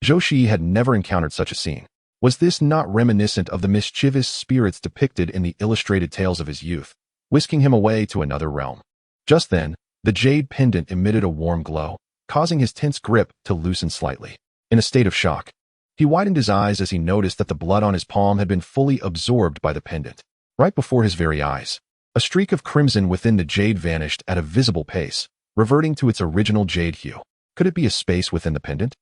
Zhou Shiyi had never encountered such a scene. Was this not reminiscent of the mischievous spirits depicted in the illustrated tales of his youth, whisking him away to another realm? Just then, the jade pendant emitted a warm glow, causing his tense grip to loosen slightly. In a state of shock, he widened his eyes as he noticed that the blood on his palm had been fully absorbed by the pendant. Right before his very eyes, a streak of crimson within the jade vanished at a visible pace, reverting to its original jade hue. Could it be a space within the pendant?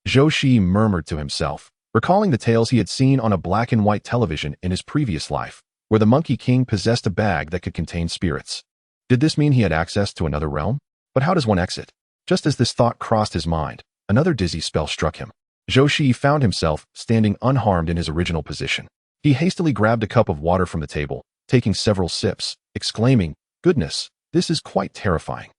Zhou Shiyi murmured to himself, recalling the tales he had seen on a black and white television in his previous life, where the Monkey King possessed a bag that could contain spirits. Did this mean he had access to another realm? But how does one exit? Just as this thought crossed his mind, another dizzy spell struck him. Zhou Shiyi found himself standing unharmed in his original position. He hastily grabbed a cup of water from the table, taking several sips, exclaiming, "Goodness, this is quite terrifying."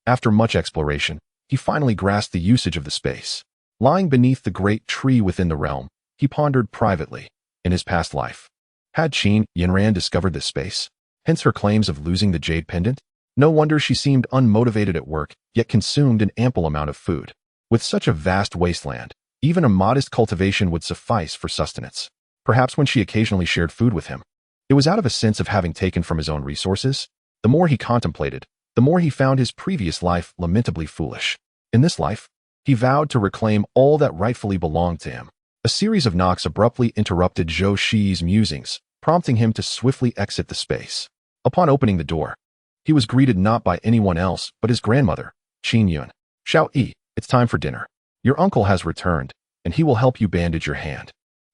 After much exploration, he finally grasped the usage of the space. Lying beneath the great tree within the realm, he pondered privately. In his past life, had Qin Yinran discovered this space? Hence her claims of losing the jade pendant? No wonder she seemed unmotivated at work, yet consumed an ample amount of food. With such a vast wasteland, even a modest cultivation would suffice for sustenance. Perhaps when she occasionally shared food with him, it was out of a sense of having taken from his own resources. The more he contemplated, the more he found his previous life lamentably foolish. In this life, he vowed to reclaim all that rightfully belonged to him. A series of knocks abruptly interrupted Zhou Shiyi's musings, prompting him to swiftly exit the space. Upon opening the door, he was greeted not by anyone else but his grandmother, Qin Yun. "Xiao Yi, it's time for dinner. Your uncle has returned, and he will help you bandage your hand."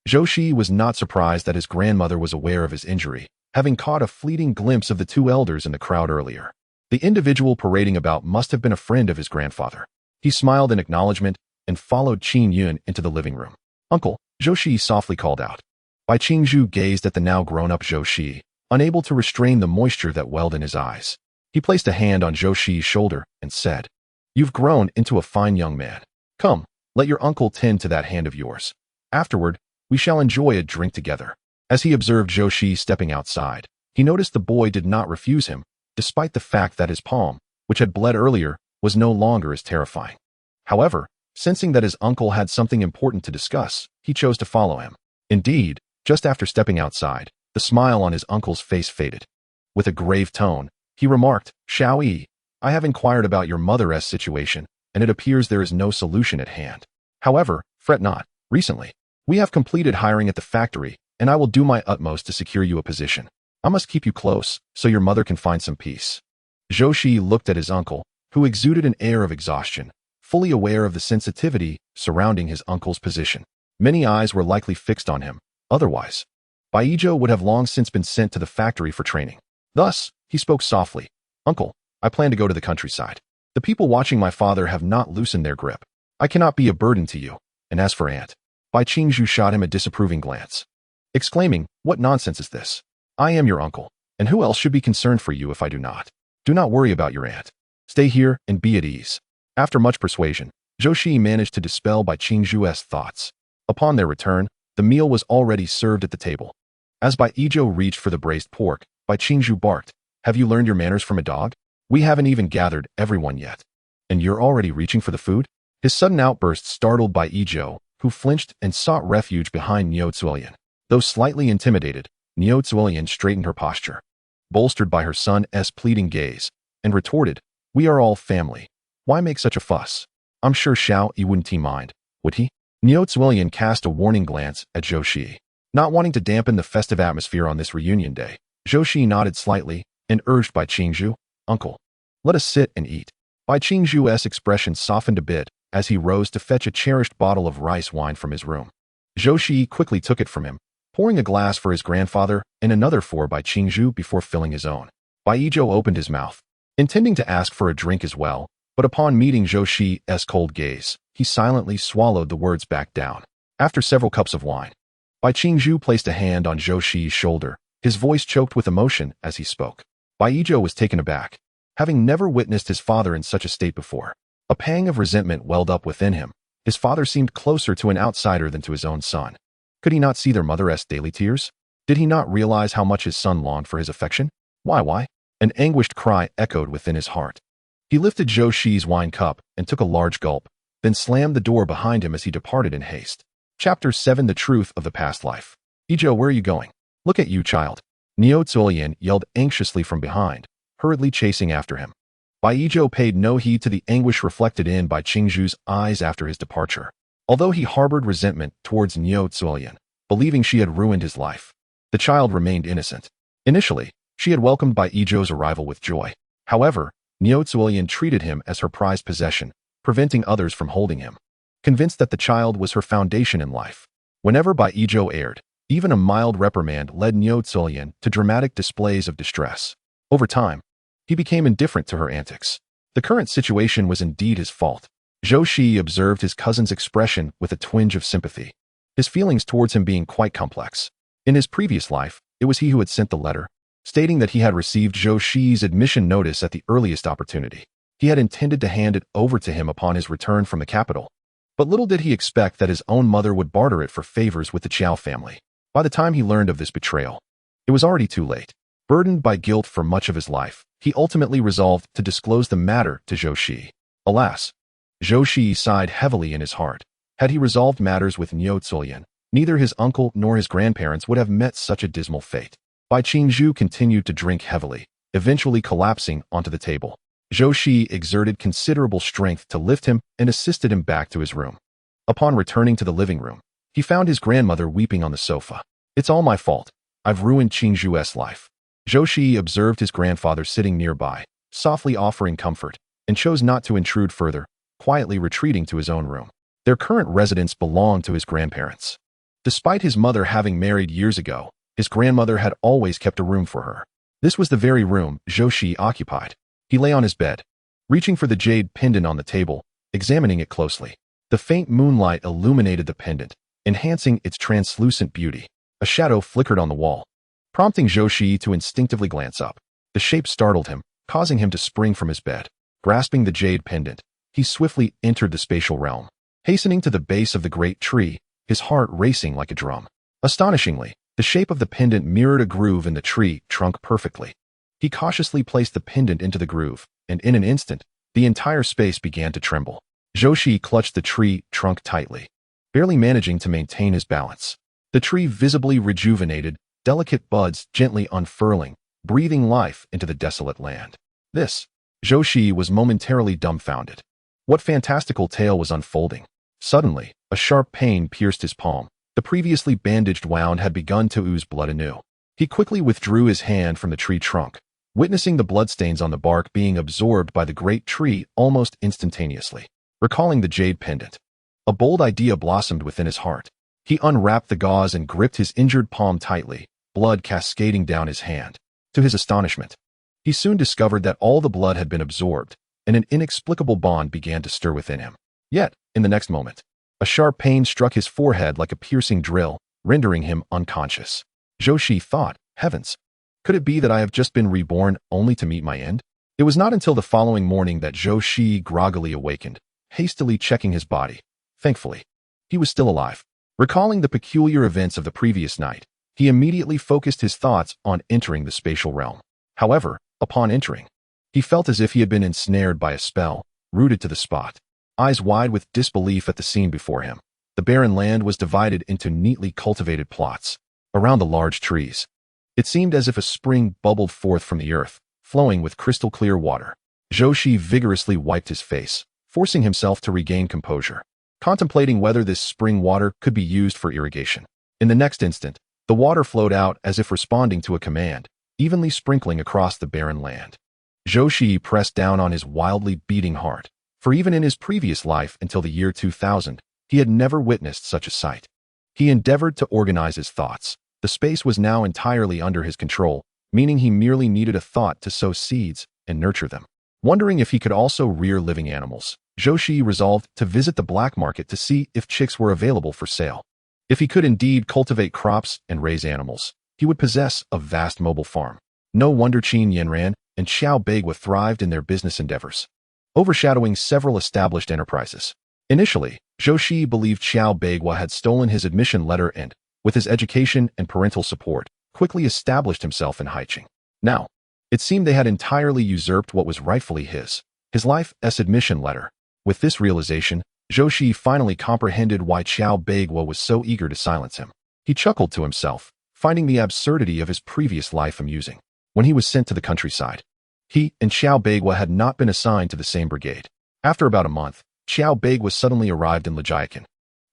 Zhou Shiyi was not surprised that his grandmother was aware of his injury, having caught a fleeting glimpse of the two elders in the crowd earlier. The individual parading about must have been a friend of his grandfather. He smiled in acknowledgement and followed Qin Yun into the living room. "Uncle," Zhou Shiyi softly called out. Bai Qingzhu gazed at the now grown-up Zhou Shiyi, unable to restrain the moisture that welled in his eyes. He placed a hand on Zhou Shiyi's shoulder and said, "You've grown into a fine young man. Come, let your uncle tend to that hand of yours. Afterward, we shall enjoy a drink together." As he observed Zhou Shiyi stepping outside, he noticed the boy did not refuse him, despite the fact that his palm, which had bled earlier, was no longer as terrifying. However, sensing that his uncle had something important to discuss, he chose to follow him. Indeed, just after stepping outside, the smile on his uncle's face faded. With a grave tone, he remarked, "Xiao Yi, I have inquired about your mother's situation, and it appears there is no solution at hand. However, fret not. Recently, we have completed hiring at the factory, and I will do my utmost to secure you a position. I must keep you close, so your mother can find some peace." Zhou Shiyi looked at his uncle, who exuded an air of exhaustion, fully aware of the sensitivity surrounding his uncle's position. Many eyes were likely fixed on him. Otherwise, Baijiu would have long since been sent to the factory for training. Thus, he spoke softly, "Uncle, I plan to go to the countryside. The people watching my father have not loosened their grip. I cannot be a burden to you. And as for Aunt," Bai Qingzhu shot him a disapproving glance, exclaiming, "What nonsense is this? I am your uncle, and who else should be concerned for you if I do not? Do not worry about your aunt. Stay here and be at ease." After much persuasion, Zhou Shiyi managed to dispel Bai Qingzhu's thoughts. Upon their return, the meal was already served at the table. As Baijiu reached for the braised pork, Bai Qingzhu barked, "Have you learned your manners from a dog? We haven't even gathered everyone yet. And you're already reaching for the food?" His sudden outburst startled Baijiu, who flinched and sought refuge behind Niu Zuilian. Though slightly intimidated, Niu Zuilian straightened her posture, bolstered by her son's pleading gaze, and retorted, "We are all family. Why make such a fuss? I'm sure Xiao Yi wouldn't mind, would he?" Niu Zuilian cast a warning glance at Zhou Shiyi. Not wanting to dampen the festive atmosphere on this reunion day, Zhou Shiyi nodded slightly and urged Bai Qingzhu, "Uncle, let us sit and eat." Bai Qingzhu's expression softened a bit as he rose to fetch a cherished bottle of rice wine from his room. Zhou Shiyi quickly took it from him, pouring a glass for his grandfather and another for Bai Qingzhu before filling his own. Baijiu opened his mouth, intending to ask for a drink as well, but upon meeting Zhou Shiyi's cold gaze, he silently swallowed the words back down. After several cups of wine, Bai Qingzhu placed a hand on Zhou Shiyi's shoulder, his voice choked with emotion as he spoke. Baijiu was taken aback, having never witnessed his father in such a state before. A pang of resentment welled up within him. His father seemed closer to an outsider than to his own son. Could he not see their mother's daily tears? Did he not realize how much his son longed for his affection? Why? An anguished cry echoed within his heart. He lifted Zhou Shiyi's wine cup and took a large gulp, then slammed the door behind him as he departed in haste. Chapter 7: The Truth of the Past Life. "Ijo, where are you going? Look at you, child." Niu Zuilian yelled anxiously from behind, hurriedly chasing after him. Baijiu paid no heed to the anguish reflected in Bai Qingzhu's eyes after his departure. Although he harbored resentment towards Niu Zuilian, believing she had ruined his life, the child remained innocent. Initially, she had welcomed Baijiu's arrival with joy. However, Niu Zuoyan treated him as her prized possession, preventing others from holding him. Convinced that the child was her foundation in life. Whenever Bai Yizhou erred, even a mild reprimand led Niu Zuoyan to dramatic displays of distress. Over time, he became indifferent to her antics. The current situation was indeed his fault. Zhou Shiyi observed his cousin's expression with a twinge of sympathy, his feelings towards him being quite complex. In his previous life, it was he who had sent the letter, stating that he had received Zhou Shiyi's admission notice at the earliest opportunity. He had intended to hand it over to him upon his return from the capital. But little did he expect that his own mother would barter it for favors with the Qiao family. By the time he learned of this betrayal, it was already too late. Burdened by guilt for much of his life, he ultimately resolved to disclose the matter to Zhou Shiyi. Alas, Zhou Shiyi sighed heavily in his heart. Had he resolved matters with Niu Zuoyan, neither his uncle nor his grandparents would have met such a dismal fate. Bai Qingzhu continued to drink heavily, eventually collapsing onto the table. Zhou Shiyi exerted considerable strength to lift him and assisted him back to his room. Upon returning to the living room, he found his grandmother weeping on the sofa. "It's all my fault. I've ruined Qingzhu's life." Zhou Shiyi observed his grandfather sitting nearby, softly offering comfort, and chose not to intrude further, quietly retreating to his own room. Their current residence belonged to his grandparents. Despite his mother having married years ago, his grandmother had always kept a room for her. This was the very room Zhou Shiyi occupied. He lay on his bed, reaching for the jade pendant on the table, examining it closely. The faint moonlight illuminated the pendant, enhancing its translucent beauty. A shadow flickered on the wall, prompting Zhou Shiyi to instinctively glance up. The shape startled him, causing him to spring from his bed. Grasping the jade pendant, he swiftly entered the spatial realm. Hastening to the base of the great tree, his heart racing like a drum. Astonishingly, the shape of the pendant mirrored a groove in the tree trunk perfectly. He cautiously placed the pendant into the groove, and in an instant, the entire space began to tremble. Zhou Shiyi clutched the tree trunk tightly, barely managing to maintain his balance. The tree visibly rejuvenated, delicate buds gently unfurling, breathing life into the desolate land. Zhou Shiyi was momentarily dumbfounded. What fantastical tale was unfolding? Suddenly, a sharp pain pierced his palm. The previously bandaged wound had begun to ooze blood anew. He quickly withdrew his hand from the tree trunk, witnessing the bloodstains on the bark being absorbed by the great tree almost instantaneously. Recalling the jade pendant, a bold idea blossomed within his heart. He unwrapped the gauze and gripped his injured palm tightly, blood cascading down his hand. To his astonishment, he soon discovered that all the blood had been absorbed, and an inexplicable bond began to stir within him. Yet, in the next moment, a sharp pain struck his forehead like a piercing drill, rendering him unconscious. Zhou Shiyi thought, "Heavens! Could it be that I have just been reborn only to meet my end?" It was not until the following morning that Zhou Shiyi groggily awakened, hastily checking his body. Thankfully, he was still alive. Recalling the peculiar events of the previous night, he immediately focused his thoughts on entering the spatial realm. However, upon entering, he felt as if he had been ensnared by a spell, rooted to the spot. Eyes wide with disbelief at the scene before him, the barren land was divided into neatly cultivated plots. Around the large trees, it seemed as if a spring bubbled forth from the earth, flowing with crystal clear water. Zhou Shiyi vigorously wiped his face, forcing himself to regain composure, contemplating whether this spring water could be used for irrigation. In the next instant, the water flowed out as if responding to a command, evenly sprinkling across the barren land. Zhou Shiyi pressed down on his wildly beating heart, for even in his previous life until the year 2000, he had never witnessed such a sight. He endeavored to organize his thoughts. The space was now entirely under his control, meaning he merely needed a thought to sow seeds and nurture them. Wondering if he could also rear living animals, Zhou Shiyi resolved to visit the black market to see if chicks were available for sale. If he could indeed cultivate crops and raise animals, he would possess a vast mobile farm. No wonder Qin Yanran and Xiao Beigua thrived in their business endeavors, overshadowing several established enterprises. Initially, Zhou Shiyi believed Xiao Beigua had stolen his admission letter and, with his education and parental support, quickly established himself in Haiqing. Now, it seemed they had entirely usurped what was rightfully his life's admission letter. With this realization, Zhou Shiyi finally comprehended why Xiao Beigua was so eager to silence him. He chuckled to himself, finding the absurdity of his previous life amusing. When he was sent to the countryside, he and Xiao Beigua had not been assigned to the same brigade. After about a month, Xiao Beigua suddenly arrived in Lijiakan,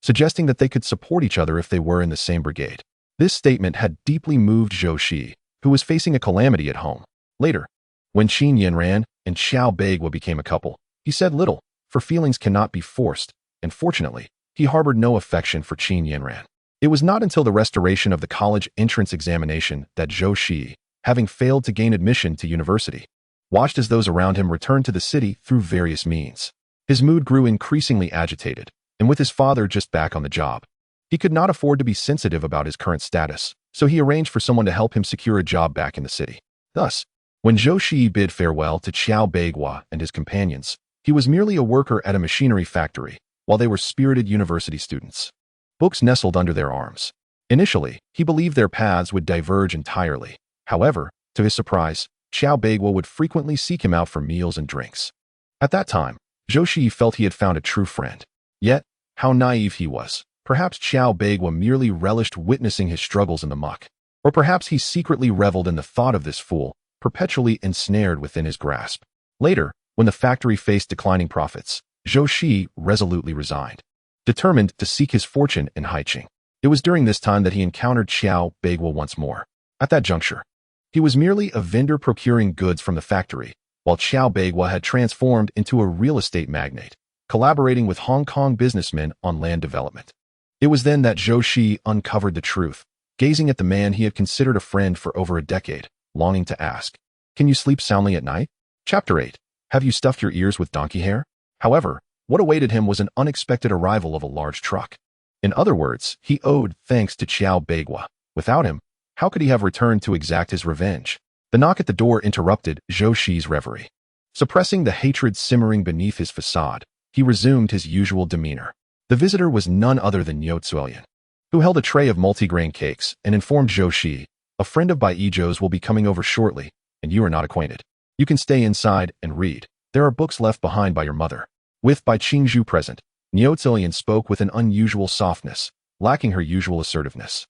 suggesting that they could support each other if they were in the same brigade. This statement had deeply moved Zhou Shiyi, who was facing a calamity at home. Later, when Qin Yanran and Xiao Beigua became a couple, he said little, for feelings cannot be forced, and fortunately, he harbored no affection for Qin Yanran. It was not until the restoration of the college entrance examination that Zhou Shiyi, having failed to gain admission to university, watched as those around him returned to the city through various means. His mood grew increasingly agitated, and with his father just back on the job, he could not afford to be sensitive about his current status, so he arranged for someone to help him secure a job back in the city. Thus, when Zhou Shiyi bid farewell to Xiao Beigua and his companions, he was merely a worker at a machinery factory, while they were spirited university students. Books nestled under their arms. Initially, he believed their paths would diverge entirely. However, to his surprise, Xiao Beigua would frequently seek him out for meals and drinks. At that time, Zhou Shiyi felt he had found a true friend. Yet, how naive he was. Perhaps Xiao Beigua merely relished witnessing his struggles in the muck. Or perhaps he secretly reveled in the thought of this fool, perpetually ensnared within his grasp. Later, when the factory faced declining profits, Zhou Shiyi resolutely resigned, determined to seek his fortune in Haiqing. It was during this time that he encountered Xiao Beigua once more. At that juncture, he was merely a vendor procuring goods from the factory, while Xiao Beigua had transformed into a real estate magnate, collaborating with Hong Kong businessmen on land development. It was then that Zhou Shiyi uncovered the truth, gazing at the man he had considered a friend for over a decade, longing to ask, "Can you sleep soundly at night?" Chapter 8. Have you stuffed your ears with donkey hair? However, what awaited him was an unexpected arrival of a large truck. In other words, he owed thanks to Xiao Beigua. Without him, how could he have returned to exact his revenge? The knock at the door interrupted Zhou Shiyi's reverie. Suppressing the hatred simmering beneath his facade, he resumed his usual demeanor. The visitor was none other than Zhou, who held a tray of multigrain cakes and informed Zhou Shiyi, "A friend of Bai Zhou's will be coming over shortly, and you are not acquainted. You can stay inside and read. There are books left behind by your mother." With Bai Qingzhu present, Zhou spoke with an unusual softness, lacking her usual assertiveness.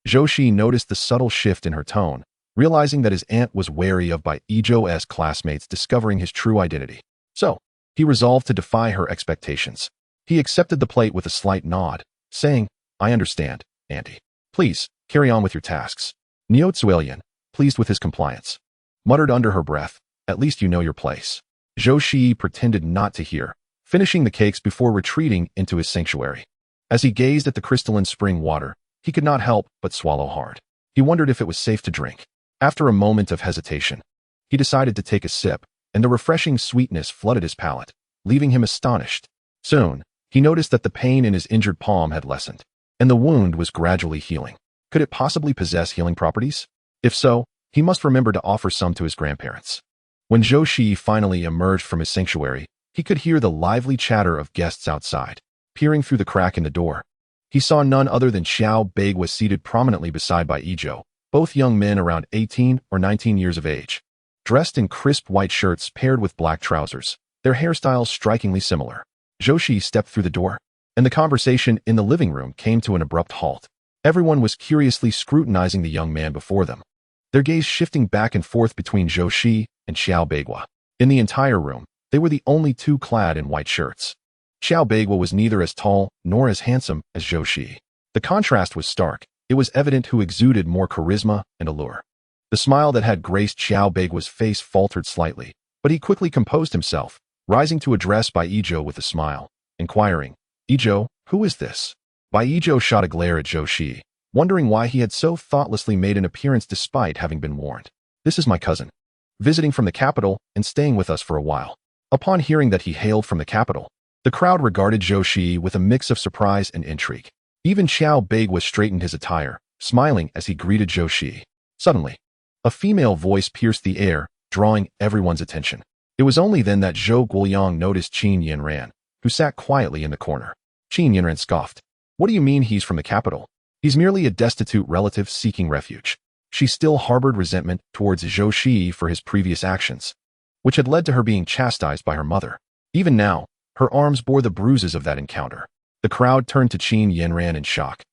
Zhou Shiyi noticed the subtle shift in her tone, realizing that his aunt was wary of Bai Zhou's classmates discovering his true identity. So, he resolved to defy her expectations. He accepted the plate with a slight nod, saying, "I understand, Auntie. Please, carry on with your tasks." Zhou, pleased with his compliance, muttered under her breath, "At least you know your place." Zhou Shiyi pretended not to hear, finishing the cakes before retreating into his sanctuary. As he gazed at the crystalline spring water, he could not help but swallow hard. He wondered if it was safe to drink. After a moment of hesitation, he decided to take a sip, and the refreshing sweetness flooded his palate, leaving him astonished. Soon, he noticed that the pain in his injured palm had lessened, and the wound was gradually healing. Could it possibly possess healing properties? If so, he must remember to offer some to his grandparents. When Zhou Shiyi finally emerged from his sanctuary, he could hear the lively chatter of guests outside. Peering through the crack in the door, he saw none other than Xiao Beigua seated prominently beside Bai Zhou, both young men around 18 or 19 years of age. Dressed in crisp white shirts paired with black trousers, their hairstyles strikingly similar. Zhou Shiyi stepped through the door, and the conversation in the living room came to an abrupt halt. Everyone was curiously scrutinizing the young man before them, their gaze shifting back and forth between Zhou Shiyi and Xiao Beigua. In the entire room, they were the only two clad in white shirts. Xiao Beigua was neither as tall nor as handsome as Zhou Shiyi. The contrast was stark. It was evident who exuded more charisma and allure. The smile that had graced Xiao Beigua's face faltered slightly, but he quickly composed himself, rising to address Bai Zhou with a smile, inquiring, "Zhou, who is this?" Bai Zhou shot a glare at Zhou Shiyi, wondering why he had so thoughtlessly made an appearance despite having been warned. "This is my cousin, visiting from the capital and staying with us for a while." Upon hearing that he hailed from the capital, the crowd regarded Zhou Shiyi with a mix of surprise and intrigue. Even Xiao Beigua straightened his attire, smiling as he greeted Zhou Shiyi. Suddenly, a female voice pierced the air, drawing everyone's attention. It was only then that Zhou Guoyang noticed Qin Yanran, who sat quietly in the corner. Qin Yanran scoffed. "What do you mean he's from the capital? He's merely a destitute relative seeking refuge." She still harbored resentment towards Zhou Shiyi for his previous actions, which had led to her being chastised by her mother. Even now, her arms bore the bruises of that encounter. The crowd turned to Qin Yanran in shock,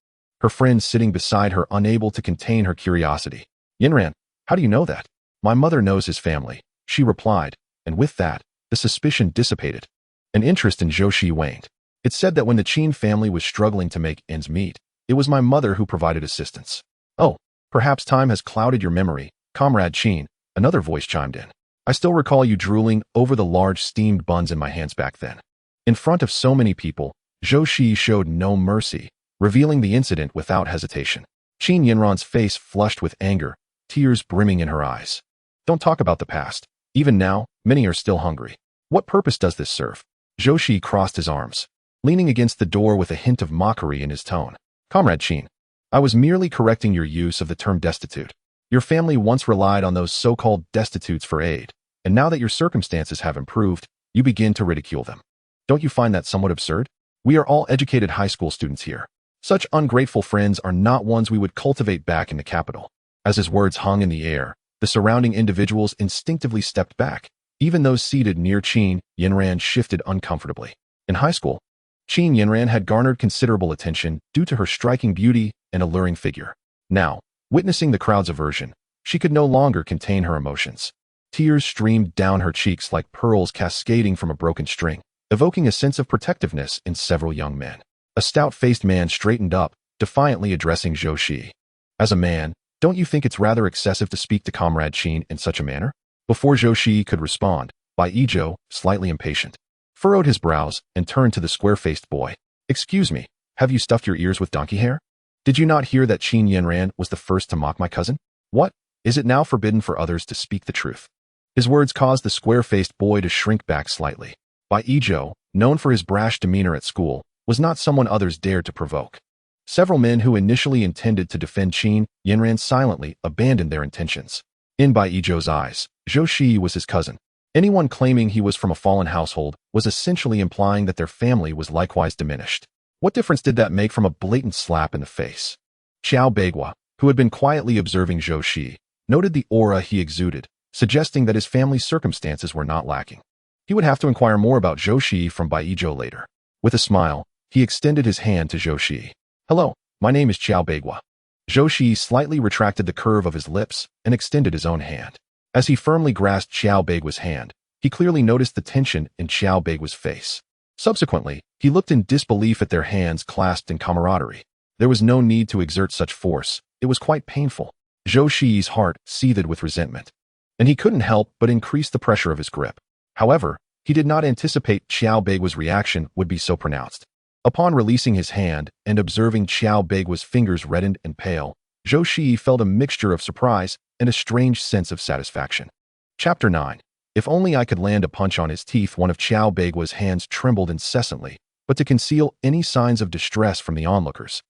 her friend sitting beside her unable to contain her curiosity. "Yanran, how do you know that?" "My mother knows his family," she replied, and with that, the suspicion dissipated. An interest in Zhou Shiyi waned. It said that when the Qin family was struggling to make ends meet, it was my mother who provided assistance. "Oh, perhaps time has clouded your memory, Comrade Qin," another voice chimed in. I still recall you drooling over the large steamed buns in my hands back then. In front of so many people, Zhou Shiyi showed no mercy, revealing the incident without hesitation. Qin Yinran's face flushed with anger, tears brimming in her eyes. Don't talk about the past. Even now, many are still hungry. What purpose does this serve? Zhou Shiyi crossed his arms, leaning against the door with a hint of mockery in his tone. Comrade Qin, I was merely correcting your use of the term destitute. Your family once relied on those so-called destitutes for aid, and now that your circumstances have improved, you begin to ridicule them. Don't you find that somewhat absurd? We are all educated high school students here. Such ungrateful friends are not ones we would cultivate back in the capital. As his words hung in the air, the surrounding individuals instinctively stepped back. Even those seated near Qin Yinran shifted uncomfortably. In high school, Qin Yinran had garnered considerable attention due to her striking beauty and alluring figure. Now, witnessing the crowd's aversion, she could no longer contain her emotions. Tears streamed down her cheeks like pearls cascading from a broken string, evoking a sense of protectiveness in several young men. A stout-faced man straightened up, defiantly addressing Zhou Shiyi. As a man, don't you think it's rather excessive to speak to Comrade Qin in such a manner? Before Zhou Shiyi could respond, Bai Yizhou, slightly impatient, furrowed his brows and turned to the square-faced boy. Excuse me, have you stuffed your ears with donkey hair? Did you not hear that Qin Yinran was the first to mock my cousin? What? Is it now forbidden for others to speak the truth? His words caused the square-faced boy to shrink back slightly. Bai Yizhou, known for his brash demeanor at school, was not someone others dared to provoke. Several men who initially intended to defend Qin Yinran silently abandoned their intentions. In Bai Yizhou's eyes, Zhou Shiyi was his cousin. Anyone claiming he was from a fallen household was essentially implying that their family was likewise diminished. What difference did that make from a blatant slap in the face? Qiao Beigua, who had been quietly observing Zhou Shiyi, noted the aura he exuded, suggesting that his family's circumstances were not lacking. He would have to inquire more about Zhou Shiyi from Bai Yizhou later. With a smile, he extended his hand to Zhou Shiyi. Hello, my name is Qiao Beigua. Zhou Shiyi slightly retracted the curve of his lips and extended his own hand. As he firmly grasped Qiao Beigua's hand, he clearly noticed the tension in Qiao Beigua's face. Subsequently, he looked in disbelief at their hands clasped in camaraderie. There was no need to exert such force. It was quite painful. Zhou Shiyi's heart seethed with resentment, and he couldn't help but increase the pressure of his grip. However, he did not anticipate Qiao Beigua's reaction would be so pronounced. Upon releasing his hand and observing Qiao Beigua's fingers reddened and pale, Zhou Shiyi felt a mixture of surprise and a strange sense of satisfaction. Chapter 9. If only I could land a punch on his teeth. One of Qiao Beigua's hands trembled incessantly, but to conceal any signs of distress from the onlookers,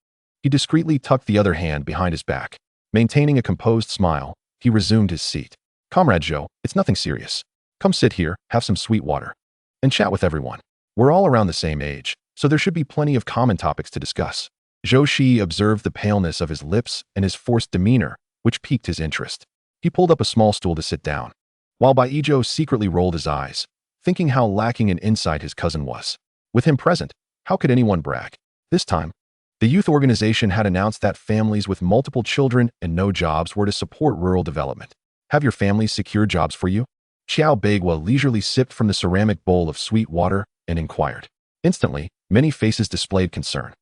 he discreetly tucked the other hand behind his back. Maintaining a composed smile, he resumed his seat. Comrade Zhou, it's nothing serious. Come sit here, have some sweet water, and chat with everyone. We're all around the same age, so there should be plenty of common topics to discuss. Zhou Shiyi observed the paleness of his lips and his forced demeanor, which piqued his interest. He pulled up a small stool to sit down, while Bai Yizhou secretly rolled his eyes, thinking how lacking in insight his cousin was. With him present, how could anyone brag? This time, the youth organization had announced that families with multiple children and no jobs were to support rural development. Have your families secured jobs for you? Qiao Beigua leisurely sipped from the ceramic bowl of sweet water and inquired. Instantly, many faces displayed concern.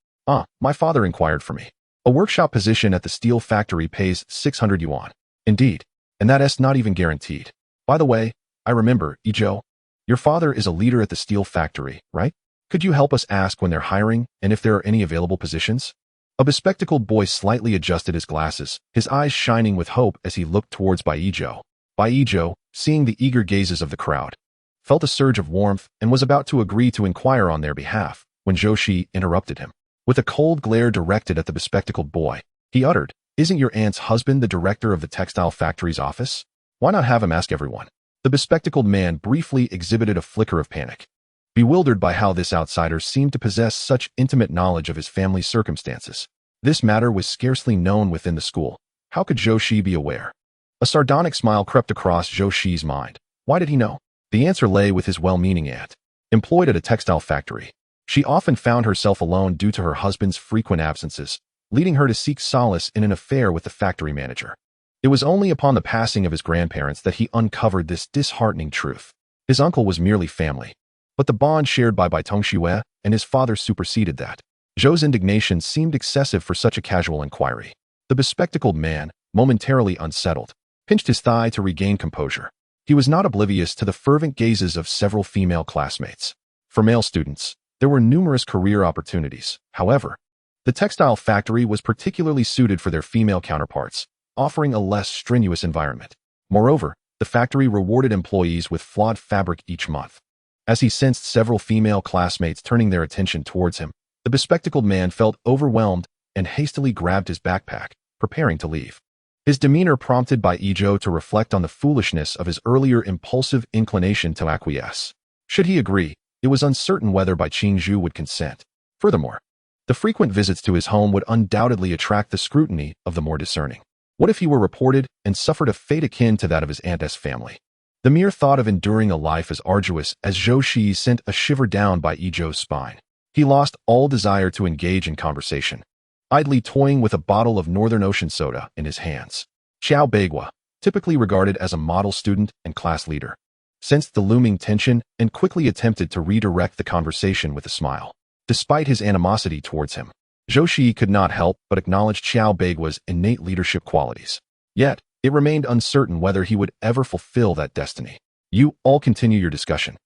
My father inquired for me. A workshop position at the steel factory pays 600 yuan. Indeed, and that's not even guaranteed. By the way, I remember, Yizhou, your father is a leader at the steel factory, right? Could you help us ask when they're hiring and if there are any available positions? A bespectacled boy slightly adjusted his glasses, his eyes shining with hope as he looked towards Bai Yizhou. Bai Yizhou, seeing the eager gazes of the crowd, felt a surge of warmth and was about to agree to inquire on their behalf when Zhou Shiyi interrupted him. With a cold glare directed at the bespectacled boy, he uttered, "Isn't your aunt's husband the director of the textile factory's office? Why not have him ask everyone?" The bespectacled man briefly exhibited a flicker of panic, bewildered by how this outsider seemed to possess such intimate knowledge of his family's circumstances. This matter was scarcely known within the school. How could Zhou Shiyi be aware? A sardonic smile crept across Zhou Shiyi's mind. Why did he know? The answer lay with his well-meaning aunt. Employed at a textile factory, she often found herself alone due to her husband's frequent absences, leading her to seek solace in an affair with the factory manager. It was only upon the passing of his grandparents that he uncovered this disheartening truth. His uncle was merely family, but the bond shared by Tongxue and his father superseded that. Zhou's indignation seemed excessive for such a casual inquiry. The bespectacled man, momentarily unsettled, pinched his thigh to regain composure. He He was not oblivious to the fervent gazes of several female classmates. For male students, there were numerous career opportunities. However, the textile factory was particularly suited for their female counterparts, offering a less strenuous environment. Moreover, the factory rewarded employees with flawed fabric each month. As he sensed several female classmates turning their attention towards him, the bespectacled man felt overwhelmed and hastily grabbed his backpack, preparing to leave. His demeanor prompted by Zhou to reflect on the foolishness of his earlier impulsive inclination to acquiesce. Should he agree, it was uncertain whether Bai Qingzhu would consent. Furthermore, the frequent visits to his home would undoubtedly attract the scrutiny of the more discerning. What if he were reported and suffered a fate akin to that of his aunt's family? The mere thought of enduring a life as arduous as Zhou Shiyi sent a shiver down Bai Zhou's spine. He lost all desire to engage in conversation, idly toying with a bottle of Northern Ocean soda in his hands. Xiao Beigua, typically regarded as a model student and class leader, sensed the looming tension and quickly attempted to redirect the conversation with a smile. Despite his animosity towards him, Zhou Shiyi could not help but acknowledge Xiao Beigua's innate leadership qualities. Yet, it remained uncertain whether he would ever fulfill that destiny. You all continue your discussion.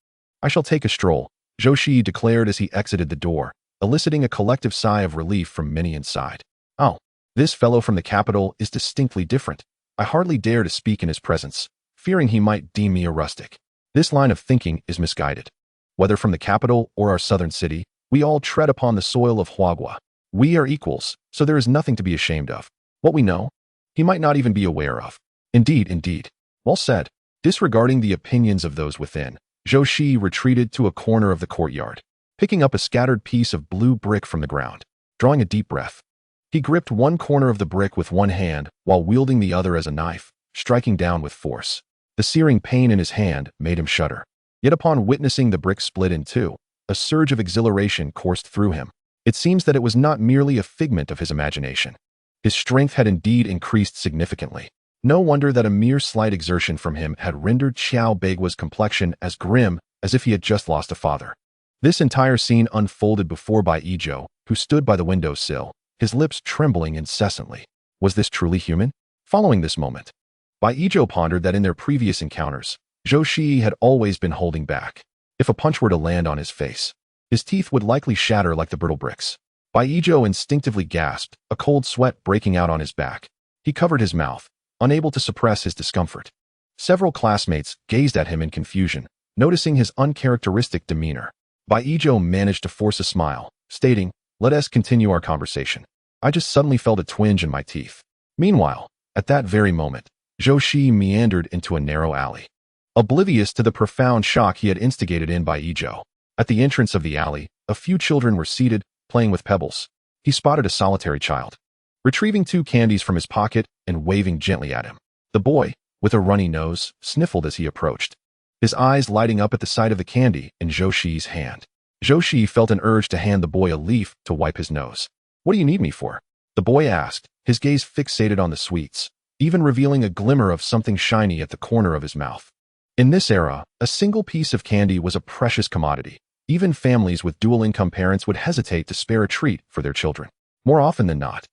I shall take a stroll, Zhou Shiyi declared as he exited the door, eliciting a collective sigh of relief from many inside. Oh, this fellow from the capital is distinctly different. I hardly dare to speak in his presence, fearing he might deem me a rustic. This line of thinking is misguided. Whether from the capital or our southern city, we all tread upon the soil of Huagua. We are equals, so there is nothing to be ashamed of. What we know, he might not even be aware of. Indeed. Well said. Disregarding the opinions of those within, Zhou Shiyi retreated to a corner of the courtyard, picking up a scattered piece of blue brick from the ground. Drawing a deep breath, he gripped one corner of the brick with one hand while wielding the other as a knife, striking down with force. The searing pain in his hand made him shudder. Yet upon witnessing the brick split in two, a surge of exhilaration coursed through him. It seems that it was not merely a figment of his imagination. His strength had indeed increased significantly. No wonder that a mere slight exertion from him had rendered Xiao Beigua's complexion as grim as if he had just lost a father. This entire scene unfolded before Bai Zhou, who stood by the window sill, his lips trembling incessantly. Was this truly human? Following this moment, Bai Zhou pondered that in their previous encounters, Zhou Shiyi had always been holding back. If a punch were to land on his face, his teeth would likely shatter like the brittle bricks. Bai Zhou instinctively gasped, a cold sweat breaking out on his back. He covered his mouth, unable to suppress his discomfort. Several classmates gazed at him in confusion, noticing his uncharacteristic demeanor. Bai Zhou managed to force a smile, stating, "Let us continue our conversation. I just suddenly felt a twinge in my teeth." Meanwhile, at that very moment, Zhou Shiyi meandered into a narrow alley. Oblivious to the profound shock he had instigated in Bai Zhou. At the entrance of the alley, a few children were seated, playing with pebbles. He spotted a solitary child, retrieving 2 candies from his pocket and waving gently at him. The boy, with a runny nose, sniffled as he approached, his eyes lighting up at the sight of the candy in Zhou Shiyi's hand. Zhou Shiyi felt an urge to hand the boy a leaf to wipe his nose. "What do you need me for?" the boy asked, his gaze fixated on the sweets, even revealing a glimmer of something shiny at the corner of his mouth. In this era, a single piece of candy was a precious commodity. Even families with dual-income parents would hesitate to spare a treat for their children. More often than not,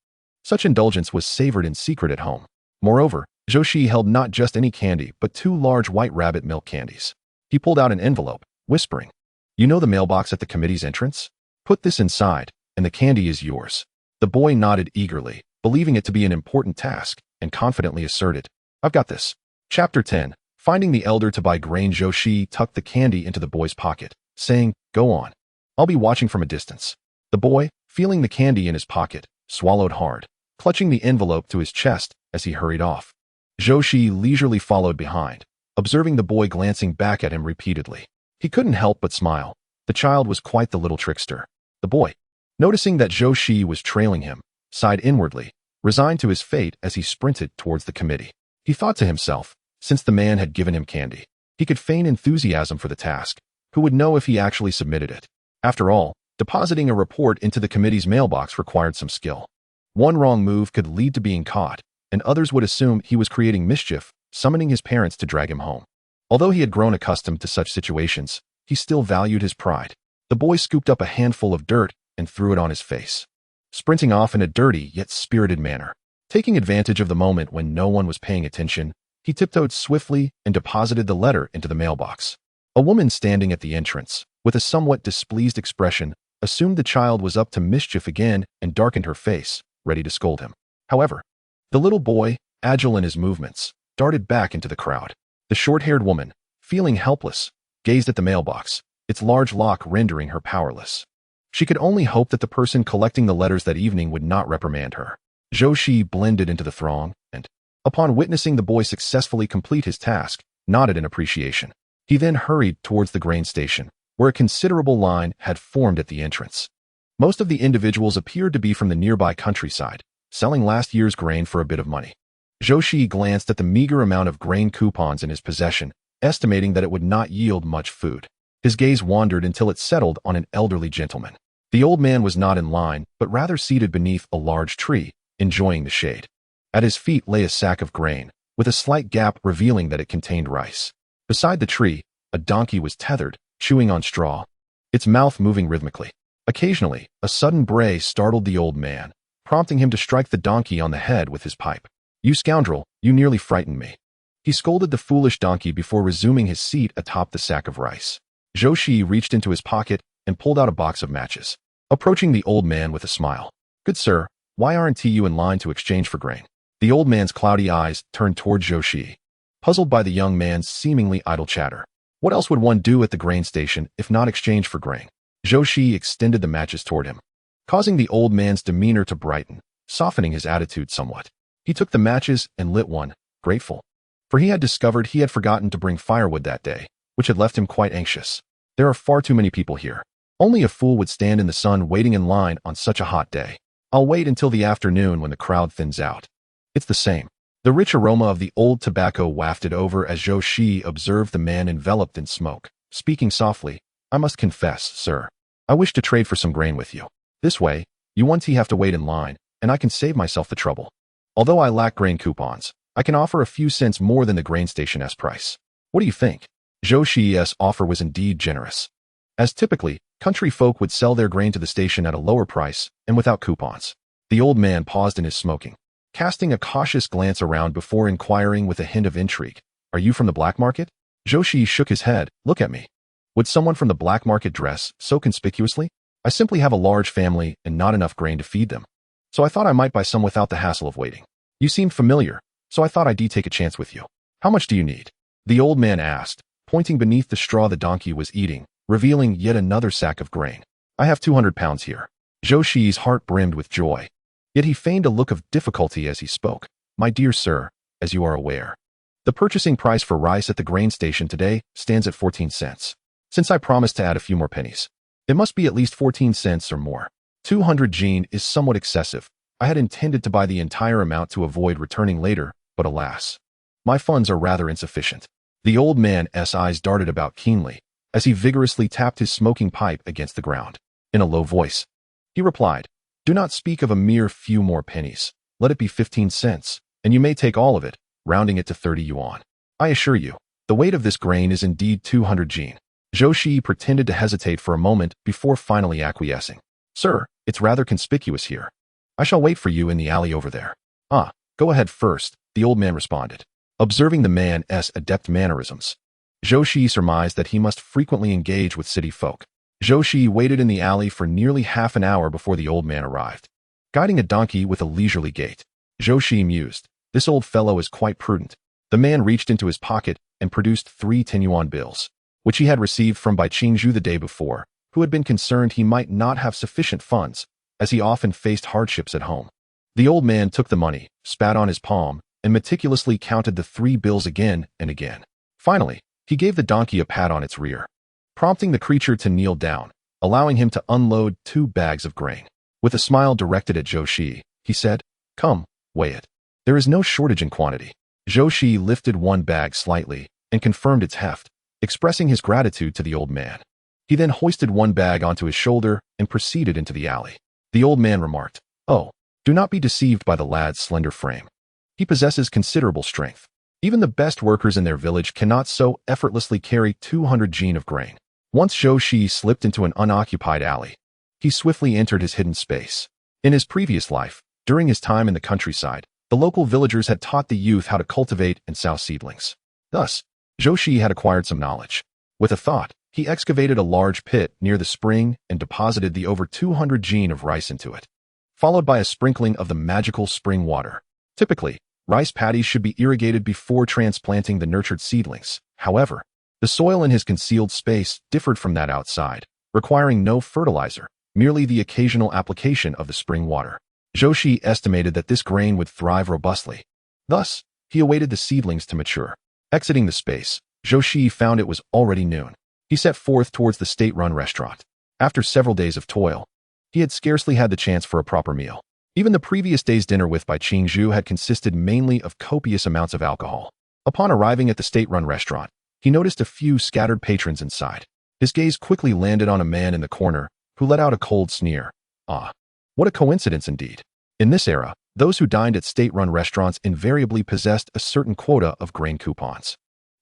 such indulgence was savored in secret at home. Moreover, Zhou Shiyi held not just any candy, but 2 large white rabbit milk candies. He pulled out an envelope, whispering, "You know the mailbox at the committee's entrance? Put this inside, and the candy is yours." The boy nodded eagerly, believing it to be an important task, and confidently asserted, "I've got this." Chapter 10. Finding the elder to buy grain, Zhou Shiyi tucked the candy into the boy's pocket, saying, "Go on. I'll be watching from a distance." The boy, feeling the candy in his pocket, swallowed hard, clutching the envelope to his chest as he hurried off. Zhou Shiyi leisurely followed behind, observing the boy glancing back at him repeatedly. He couldn't help but smile. The child was quite the little trickster. The boy, noticing that Zhou Shiyi was trailing him, sighed inwardly, resigned to his fate as he sprinted towards the committee. He thought to himself, since the man had given him candy, he could feign enthusiasm for the task. Who would know if he actually submitted it? After all, depositing a report into the committee's mailbox required some skill. One wrong move could lead to being caught, and others would assume he was creating mischief, summoning his parents to drag him home. Although he had grown accustomed to such situations, he still valued his pride. The boy scooped up a handful of dirt and threw it on his face, sprinting off in a dirty yet spirited manner. Taking advantage of the moment when no one was paying attention, He tiptoed swiftly and deposited the letter into the mailbox. A woman standing at the entrance, with a somewhat displeased expression, assumed the child was up to mischief again and darkened her face, ready to scold him. However, the little boy, agile in his movements, darted back into the crowd. The short-haired woman, feeling helpless, gazed at the mailbox, its large lock rendering her powerless. She could only hope that the person collecting the letters that evening would not reprimand her. Zhou Shiyi blended into the throng and, upon witnessing the boy successfully complete his task, nodded in appreciation. He then hurried towards the grain station, where a considerable line had formed at the entrance. Most of the individuals appeared to be from the nearby countryside, selling last year's grain for a bit of money. Zhou Shiyi glanced at the meager amount of grain coupons in his possession, estimating that it would not yield much food. His gaze wandered until it settled on an elderly gentleman. The old man was not in line, but rather seated beneath a large tree, enjoying the shade. At his feet lay a sack of grain, with a slight gap revealing that it contained rice. Beside the tree, a donkey was tethered, chewing on straw, its mouth moving rhythmically. Occasionally, a sudden bray startled the old man, prompting him to strike the donkey on the head with his pipe. "You scoundrel, you nearly frightened me." He scolded the foolish donkey before resuming his seat atop the sack of rice. Zhou Shiyi reached into his pocket and pulled out a box of matches, approaching the old man with a smile. "Good sir, why aren't you in line to exchange for grain?" The old man's cloudy eyes turned toward Zhou Shiyi, puzzled by the young man's seemingly idle chatter. What else would one do at the grain station if not exchange for grain? Zhou Shiyi extended the matches toward him, causing the old man's demeanor to brighten, softening his attitude somewhat. He took the matches and lit one, grateful, for he had discovered he had forgotten to bring firewood that day, which had left him quite anxious. There are far too many people here. Only a fool would stand in the sun waiting in line on such a hot day. I'll wait until the afternoon when the crowd thins out. It's the same. The rich aroma of the old tobacco wafted over as Zhou Shiyi observed the man enveloped in smoke. Speaking softly, "I must confess, sir, I wish to trade for some grain with you. This way, you won't have to wait in line, and I can save myself the trouble. Although I lack grain coupons, I can offer a few cents more than the grain station's price. What do you think?" Zhou Shiyi's offer was indeed generous. As typically, country folk would sell their grain to the station at a lower price and without coupons. The old man paused in his smoking, casting a cautious glance around before inquiring with a hint of intrigue, "Are you from the black market?" Zhou Shiyi shook his head. "Look at me. Would someone from the black market dress so conspicuously? I simply have a large family and not enough grain to feed them. So I thought I might buy some without the hassle of waiting. You seemed familiar, so I thought I'd take a chance with you. How much do you need?" The old man asked, pointing beneath the straw the donkey was eating, revealing yet another sack of grain. "I have 200 pounds here." Zhou Shiyi's heart brimmed with joy. Yet he feigned a look of difficulty as he spoke. "My dear sir, as you are aware, the purchasing price for rice at the grain station today stands at 14 cents. Since I promised to add a few more pennies, it must be at least 14 cents or more. 200 jin is somewhat excessive. I had intended to buy the entire amount to avoid returning later, but alas, my funds are rather insufficient." The old man's eyes darted about keenly as he vigorously tapped his smoking pipe against the ground. In a low voice, he replied, "Do not speak of a mere few more pennies. Let it be 15 cents, and you may take all of it, rounding it to 30 yuan. I assure you, the weight of this grain is indeed 200 jin." Zhou Shiyi pretended to hesitate for a moment before finally acquiescing. "Sir, it's rather conspicuous here. I shall wait for you in the alley over there." "Ah, go ahead first," the old man responded. Observing the man's adept mannerisms, Zhou Shiyi surmised that he must frequently engage with city folk. Zhou Shiyi waited in the alley for nearly half an hour before the old man arrived, guiding a donkey with a leisurely gait. Zhou Shiyi mused, "This old fellow is quite prudent." The man reached into his pocket and produced 3 10-yuan bills, which he had received from Bai Qingzhu the day before, who had been concerned he might not have sufficient funds, as he often faced hardships at home. The old man took the money, spat on his palm, and meticulously counted the 3 bills again and again. Finally, he gave the donkey a pat on its rear, prompting the creature to kneel down, allowing him to unload 2 bags of grain. With a smile directed at Zhou Shiyi, he said, "Come, weigh it. There is no shortage in quantity." Zhou Shiyi lifted one bag slightly and confirmed its heft, expressing his gratitude to the old man. He then hoisted one bag onto his shoulder and proceeded into the alley. The old man remarked, "Oh, do not be deceived by the lad's slender frame. He possesses considerable strength. Even the best workers in their village cannot so effortlessly carry 200 jin of grain." Once Zhou Shiyi slipped into an unoccupied alley, he swiftly entered his hidden space. In his previous life, during his time in the countryside, The local villagers had taught the youth how to cultivate and sow seedlings. Thus, Zhou Shiyi had acquired some knowledge. With a thought, he excavated a large pit near the spring and deposited the over 200 gene of rice into it, followed by a sprinkling of the magical spring water. Typically, rice paddies should be irrigated before transplanting the nurtured seedlings. However, the soil in his concealed space differed from that outside, requiring no fertilizer, merely the occasional application of the spring water. Zhou Shiyi estimated that this grain would thrive robustly. Thus, he awaited the seedlings to mature. Exiting the space, Zhou Shiyi found it was already noon. He set forth towards the state-run restaurant. After several days of toil, he had scarcely had the chance for a proper meal. Even the previous day's dinner with Bai Qingzhu had consisted mainly of copious amounts of alcohol. Upon arriving at the state-run restaurant, he noticed a few scattered patrons inside. His gaze quickly landed on a man in the corner, who let out a cold sneer. Ah, what a coincidence indeed. In this era, those who dined at state-run restaurants invariably possessed a certain quota of grain coupons.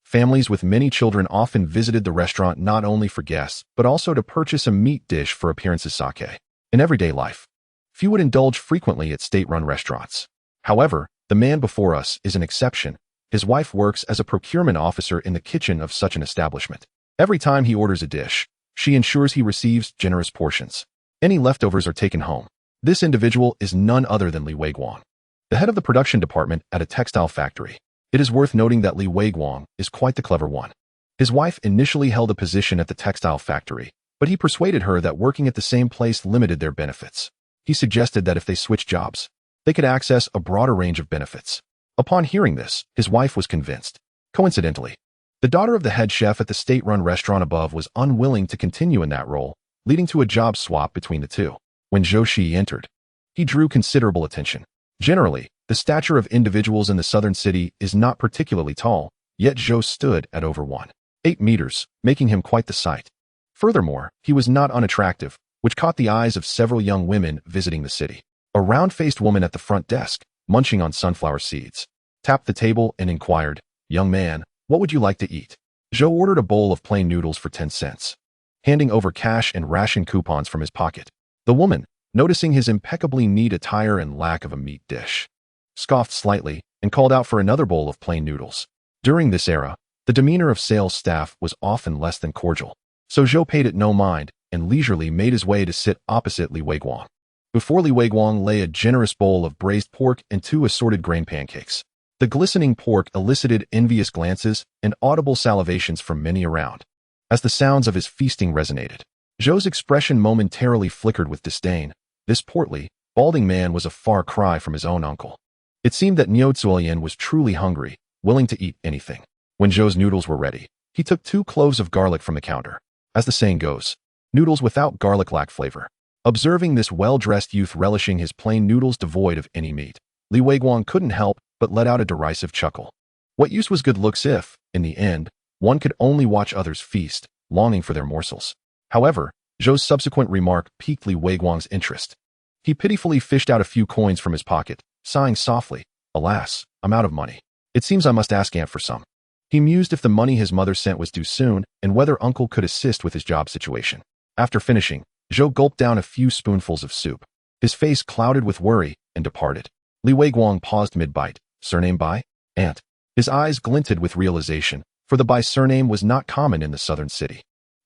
Families with many children often visited the restaurant not only for guests, but also to purchase a meat dish for appearance's sake. In everyday life, few would indulge frequently at state-run restaurants. However, the man before us is an exception. His wife works as a procurement officer in the kitchen of such an establishment. Every time he orders a dish, she ensures he receives generous portions. Any leftovers are taken home. This individual is none other than Li Weiguang, the head of the production department at a textile factory. It is worth noting that Li Weiguang is quite the clever one. His wife initially held a position at the textile factory, but he persuaded her that working at the same place limited their benefits. He suggested that if they switched jobs, they could access a broader range of benefits. Upon hearing this, his wife was convinced. Coincidentally, the daughter of the head chef at the state-run restaurant above was unwilling to continue in that role, leading to a job swap between the two. When Zhou Shiyi entered, he drew considerable attention. Generally, the stature of individuals in the southern city is not particularly tall, yet Zhou stood at over 1.8 meters, making him quite the sight. Furthermore, he was not unattractive, which caught the eyes of several young women visiting the city. A round-faced woman at the front desk, munching on sunflower seeds, tapped the table and inquired, "Young man, what would you like to eat?" Zhou ordered a bowl of plain noodles for 10 cents, handing over cash and ration coupons from his pocket. The woman, noticing his impeccably neat attire and lack of a meat dish, scoffed slightly and called out for another bowl of plain noodles. During this era, the demeanor of sales staff was often less than cordial, so Zhou paid it no mind and leisurely made his way to sit opposite Li Weiguang. Before Li Weiguang lay a generous bowl of braised pork and 2 assorted grain pancakes. The glistening pork elicited envious glances and audible salivations from many around. As the sounds of his feasting resonated, Zhou's expression momentarily flickered with disdain. This portly, balding man was a far cry from his own uncle. It seemed that Niu Zuolian was truly hungry, willing to eat anything. When Zhou's noodles were ready, he took 2 cloves of garlic from the counter. As the saying goes, noodles without garlic lack flavor. Observing this well-dressed youth relishing his plain noodles devoid of any meat, Li Weiguang couldn't help but let out a derisive chuckle. What use was good looks if, in the end, one could only watch others feast, longing for their morsels? However, Zhou's subsequent remark piqued Li Weiguang's interest. He pitifully fished out a few coins from his pocket, sighing softly, "Alas, I'm out of money. It seems I must ask Aunt for some." He mused if the money his mother sent was due soon and whether Uncle could assist with his job situation. After finishing, Zhou gulped down a few spoonfuls of soup. His face clouded with worry and departed. Li Weiguang paused mid-bite. "Surname Bai? Aunt." His eyes glinted with realization, for the Bai surname was not common in the southern city.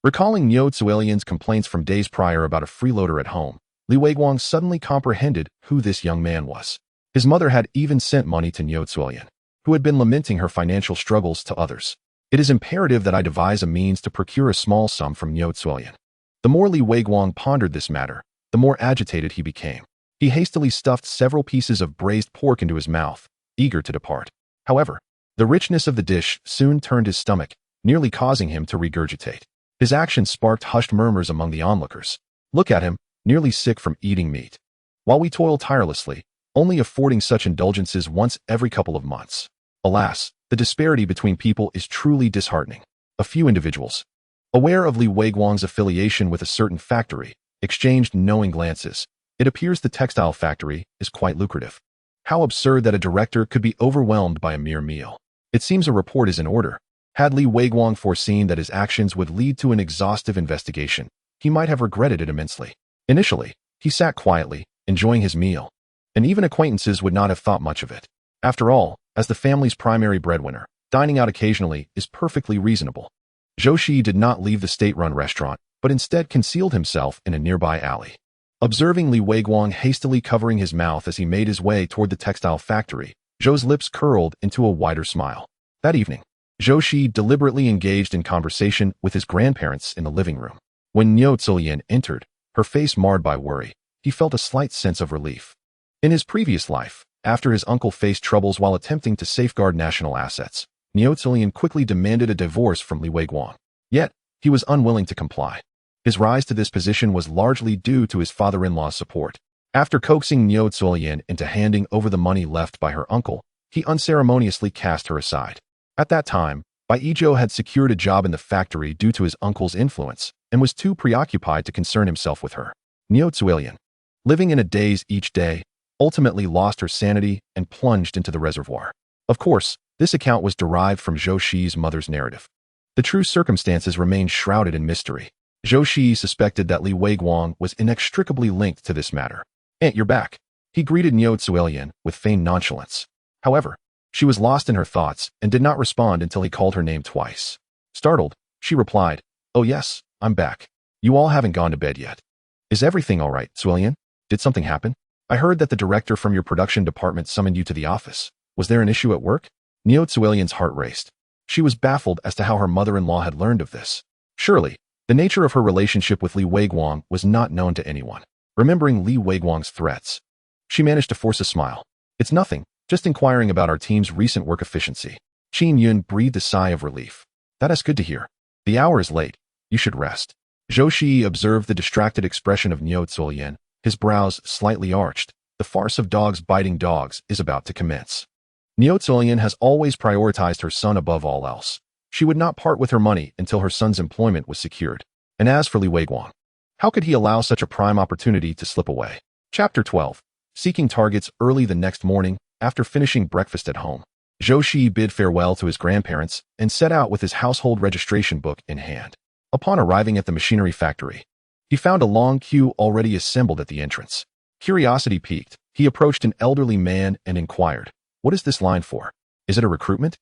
Recalling Niu Zuolian's complaints from days prior about a freeloader at home, Li Weiguang suddenly comprehended who this young man was. His mother had even sent money to Niu Zuolian, who had been lamenting her financial struggles to others. "It is imperative that I devise a means to procure a small sum from Niu Zuolian." The more Li Weiguang pondered this matter, the more agitated he became. He hastily stuffed several pieces of braised pork into his mouth, eager to depart. However, the richness of the dish soon turned his stomach, nearly causing him to regurgitate. His action sparked hushed murmurs among the onlookers. "Look at him, nearly sick from eating meat. While we toil tirelessly, only affording such indulgences once every couple of months." Alas, the disparity between people is truly disheartening. A few individuals, aware of Li Weiguang's affiliation with a certain factory, exchanged knowing glances. It appears the textile factory is quite lucrative. How absurd that a director could be overwhelmed by a mere meal. It seems a report is in order. Had Li Weiguang foreseen that his actions would lead to an exhaustive investigation, he might have regretted it immensely. Initially, he sat quietly, enjoying his meal, and even acquaintances would not have thought much of it. After all, as the family's primary breadwinner, dining out occasionally is perfectly reasonable. Zhou Shiyi did not leave the state-run restaurant, but instead concealed himself in a nearby alley. Observing Li Weiguang hastily covering his mouth as he made his way toward the textile factory, Zhou's lips curled into a wider smile. That evening, Zhou Shiyi deliberately engaged in conversation with his grandparents in the living room. When Niu Zilian entered, her face marred by worry, he felt a slight sense of relief. In his previous life, after his uncle faced troubles while attempting to safeguard national assets, Niu Zilian quickly demanded a divorce from Li Weiguang. Yet, he was unwilling to comply. His rise to this position was largely due to his father-in-law's support. After coaxing Niu Zilian into handing over the money left by her uncle, he unceremoniously cast her aside. At that time, Bai Yizhou had secured a job in the factory due to his uncle's influence and was too preoccupied to concern himself with her. Niu Zilian, living in a daze each day, ultimately lost her sanity and plunged into the reservoir. Of course, this account was derived from Zhou Shiyi's mother's narrative. The true circumstances remained shrouded in mystery. Zhou Shiyi suspected that Li Weiguang was inextricably linked to this matter. "Aunt, you're back," he greeted Niu Zilian with feigned nonchalance. However, she was lost in her thoughts and did not respond until he called her name twice. Startled, she replied, "Oh yes, I'm back. You all haven't gone to bed yet. Is everything all right, Zilian? Did something happen? I heard that the director from your production department summoned you to the office. Was there an issue at work?" Niu Zilian's heart raced. She was baffled as to how her mother-in-law had learned of this. Surely, the nature of her relationship with Li Weiguang was not known to anyone. Remembering Li Weiguang's threats, she managed to force a smile. "It's nothing, just inquiring about our team's recent work efficiency." Qin Yun breathed a sigh of relief. "That is good to hear. The hour is late. You should rest." Zhou Shiyi observed the distracted expression of Niu Zilian, his brows slightly arched. The farce of dogs biting dogs is about to commence. Niu Zilian has always prioritized her son above all else. She would not part with her money until her son's employment was secured. And as for Li Weiguang, how could he allow such a prime opportunity to slip away? Chapter 12. Seeking targets. Early the next morning, after finishing breakfast at home, Zhou Shiyi bid farewell to his grandparents and set out with his household registration book in hand. Upon arriving at the machinery factory, he found a long queue already assembled at the entrance. Curiosity piqued, he approached an elderly man and inquired, "What is this line for? Is it a recruitment?"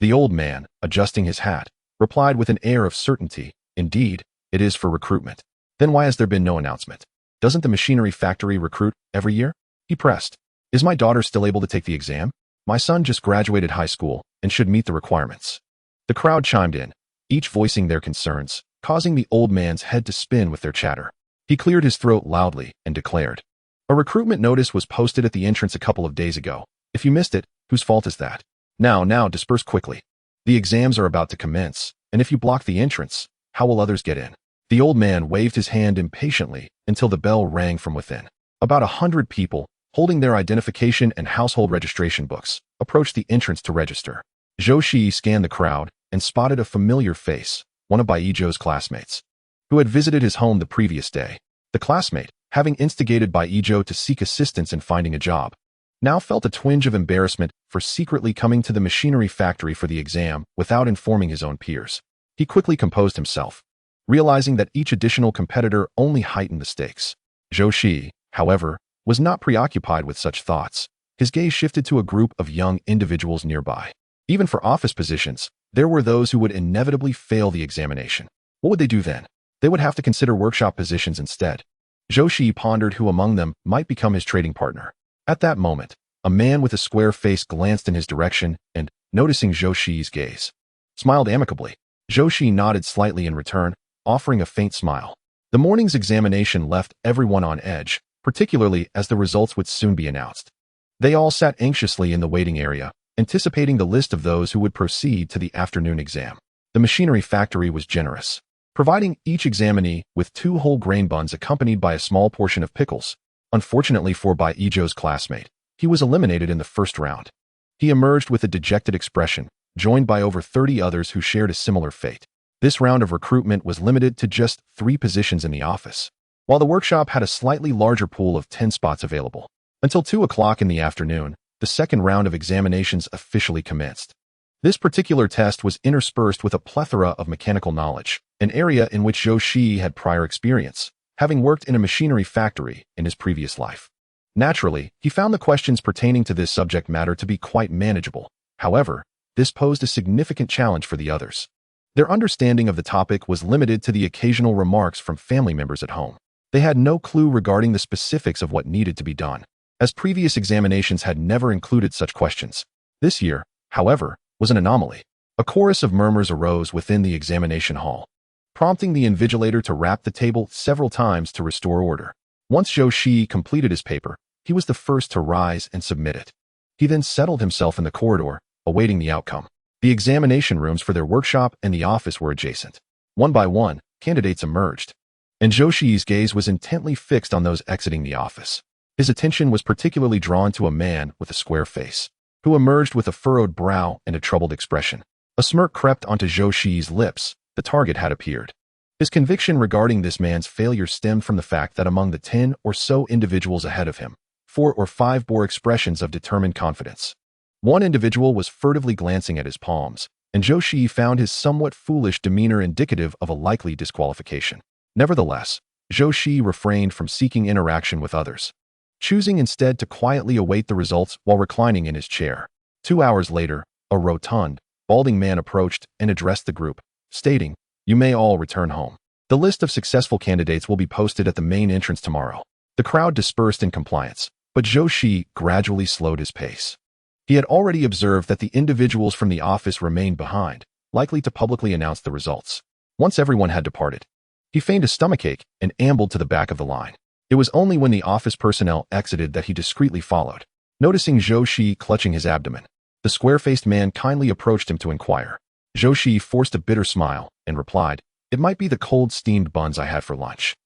The old man, adjusting his hat, replied with an air of certainty, "Indeed, it is for recruitment." "Then why has there been no announcement? Doesn't the machinery factory recruit every year?" he pressed. "Is my daughter still able to take the exam? My son just graduated high school and should meet the requirements." The crowd chimed in, each voicing their concerns, causing the old man's head to spin with their chatter. He cleared his throat loudly and declared, "A recruitment notice was posted at the entrance a couple of days ago. If you missed it, whose fault is that? Now, disperse quickly. The exams are about to commence, and if you block the entrance, how will others get in?" The old man waved his hand impatiently until the bell rang from within. About 100 people, holding their identification and household registration books, approached the entrance to register. Zhou Shiyi scanned the crowd and spotted a familiar face, one of Bai Yizhou's classmates, who had visited his home the previous day. The classmate, having instigated Bai Yizhou to seek assistance in finding a job, now felt a twinge of embarrassment for secretly coming to the machinery factory for the exam without informing his own peers. He quickly composed himself, realizing that each additional competitor only heightened the stakes. Zhou Shiyi, however, was not preoccupied with such thoughts. His gaze shifted to a group of young individuals nearby. Even for office positions, there were those who would inevitably fail the examination. What would they do then? They would have to consider workshop positions instead. Zhou Shiyi pondered who among them might become his trading partner. At that moment, a man with a square face glanced in his direction and, noticing Zhou Shiyi's gaze, smiled amicably. Zhou Shiyi nodded slightly in return, offering a faint smile. The morning's examination left everyone on edge, particularly as the results would soon be announced. They all sat anxiously in the waiting area, anticipating the list of those who would proceed to the afternoon exam. The machinery factory was generous, providing each examinee with 2 whole grain buns accompanied by a small portion of pickles. Unfortunately for Bai Yizhou's classmate, he was eliminated in the first round. He emerged with a dejected expression, joined by over 30 others who shared a similar fate. This round of recruitment was limited to just 3 positions in the office, while the workshop had a slightly larger pool of 10 spots available. Until 2 o'clock in the afternoon, the second round of examinations officially commenced. This particular test was interspersed with a plethora of mechanical knowledge, an area in which Zhou Shiyi had prior experience, having worked in a machinery factory in his previous life. Naturally, he found the questions pertaining to this subject matter to be quite manageable. However, this posed a significant challenge for the others. Their understanding of the topic was limited to the occasional remarks from family members at home. They had no clue regarding the specifics of what needed to be done, as previous examinations had never included such questions. This year, however, was an anomaly. A chorus of murmurs arose within the examination hall, prompting the invigilator to rap the table several times to restore order. Once Zhou Shiyi completed his paper, he was the first to rise and submit it. He then settled himself in the corridor, awaiting the outcome. The examination rooms for their workshop and the office were adjacent. One by one, candidates emerged, and Zhou Shiyi's gaze was intently fixed on those exiting the office. His attention was particularly drawn to a man with a square face, who emerged with a furrowed brow and a troubled expression. A smirk crept onto Zhou Shiyi's lips. The target had appeared. His conviction regarding this man's failure stemmed from the fact that among the 10 or so individuals ahead of him, 4 or 5 bore expressions of determined confidence. One individual was furtively glancing at his palms, and Zhou Shiyi found his somewhat foolish demeanor indicative of a likely disqualification. Nevertheless, Zhou Shiyi refrained from seeking interaction with others, choosing instead to quietly await the results while reclining in his chair. 2 hours later, a rotund, balding man approached and addressed the group, stating, "You may all return home. The list of successful candidates will be posted at the main entrance tomorrow." The crowd dispersed in compliance, but Zhou Shiyi gradually slowed his pace. He had already observed that the individuals from the office remained behind, likely to publicly announce the results. Once everyone had departed, he feigned a stomachache and ambled to the back of the line. It was only when the office personnel exited that he discreetly followed. Noticing Zhou Shiyi clutching his abdomen, the square-faced man kindly approached him to inquire. Zhou Shiyi forced a bitter smile and replied, "It might be the cold steamed buns I had for lunch.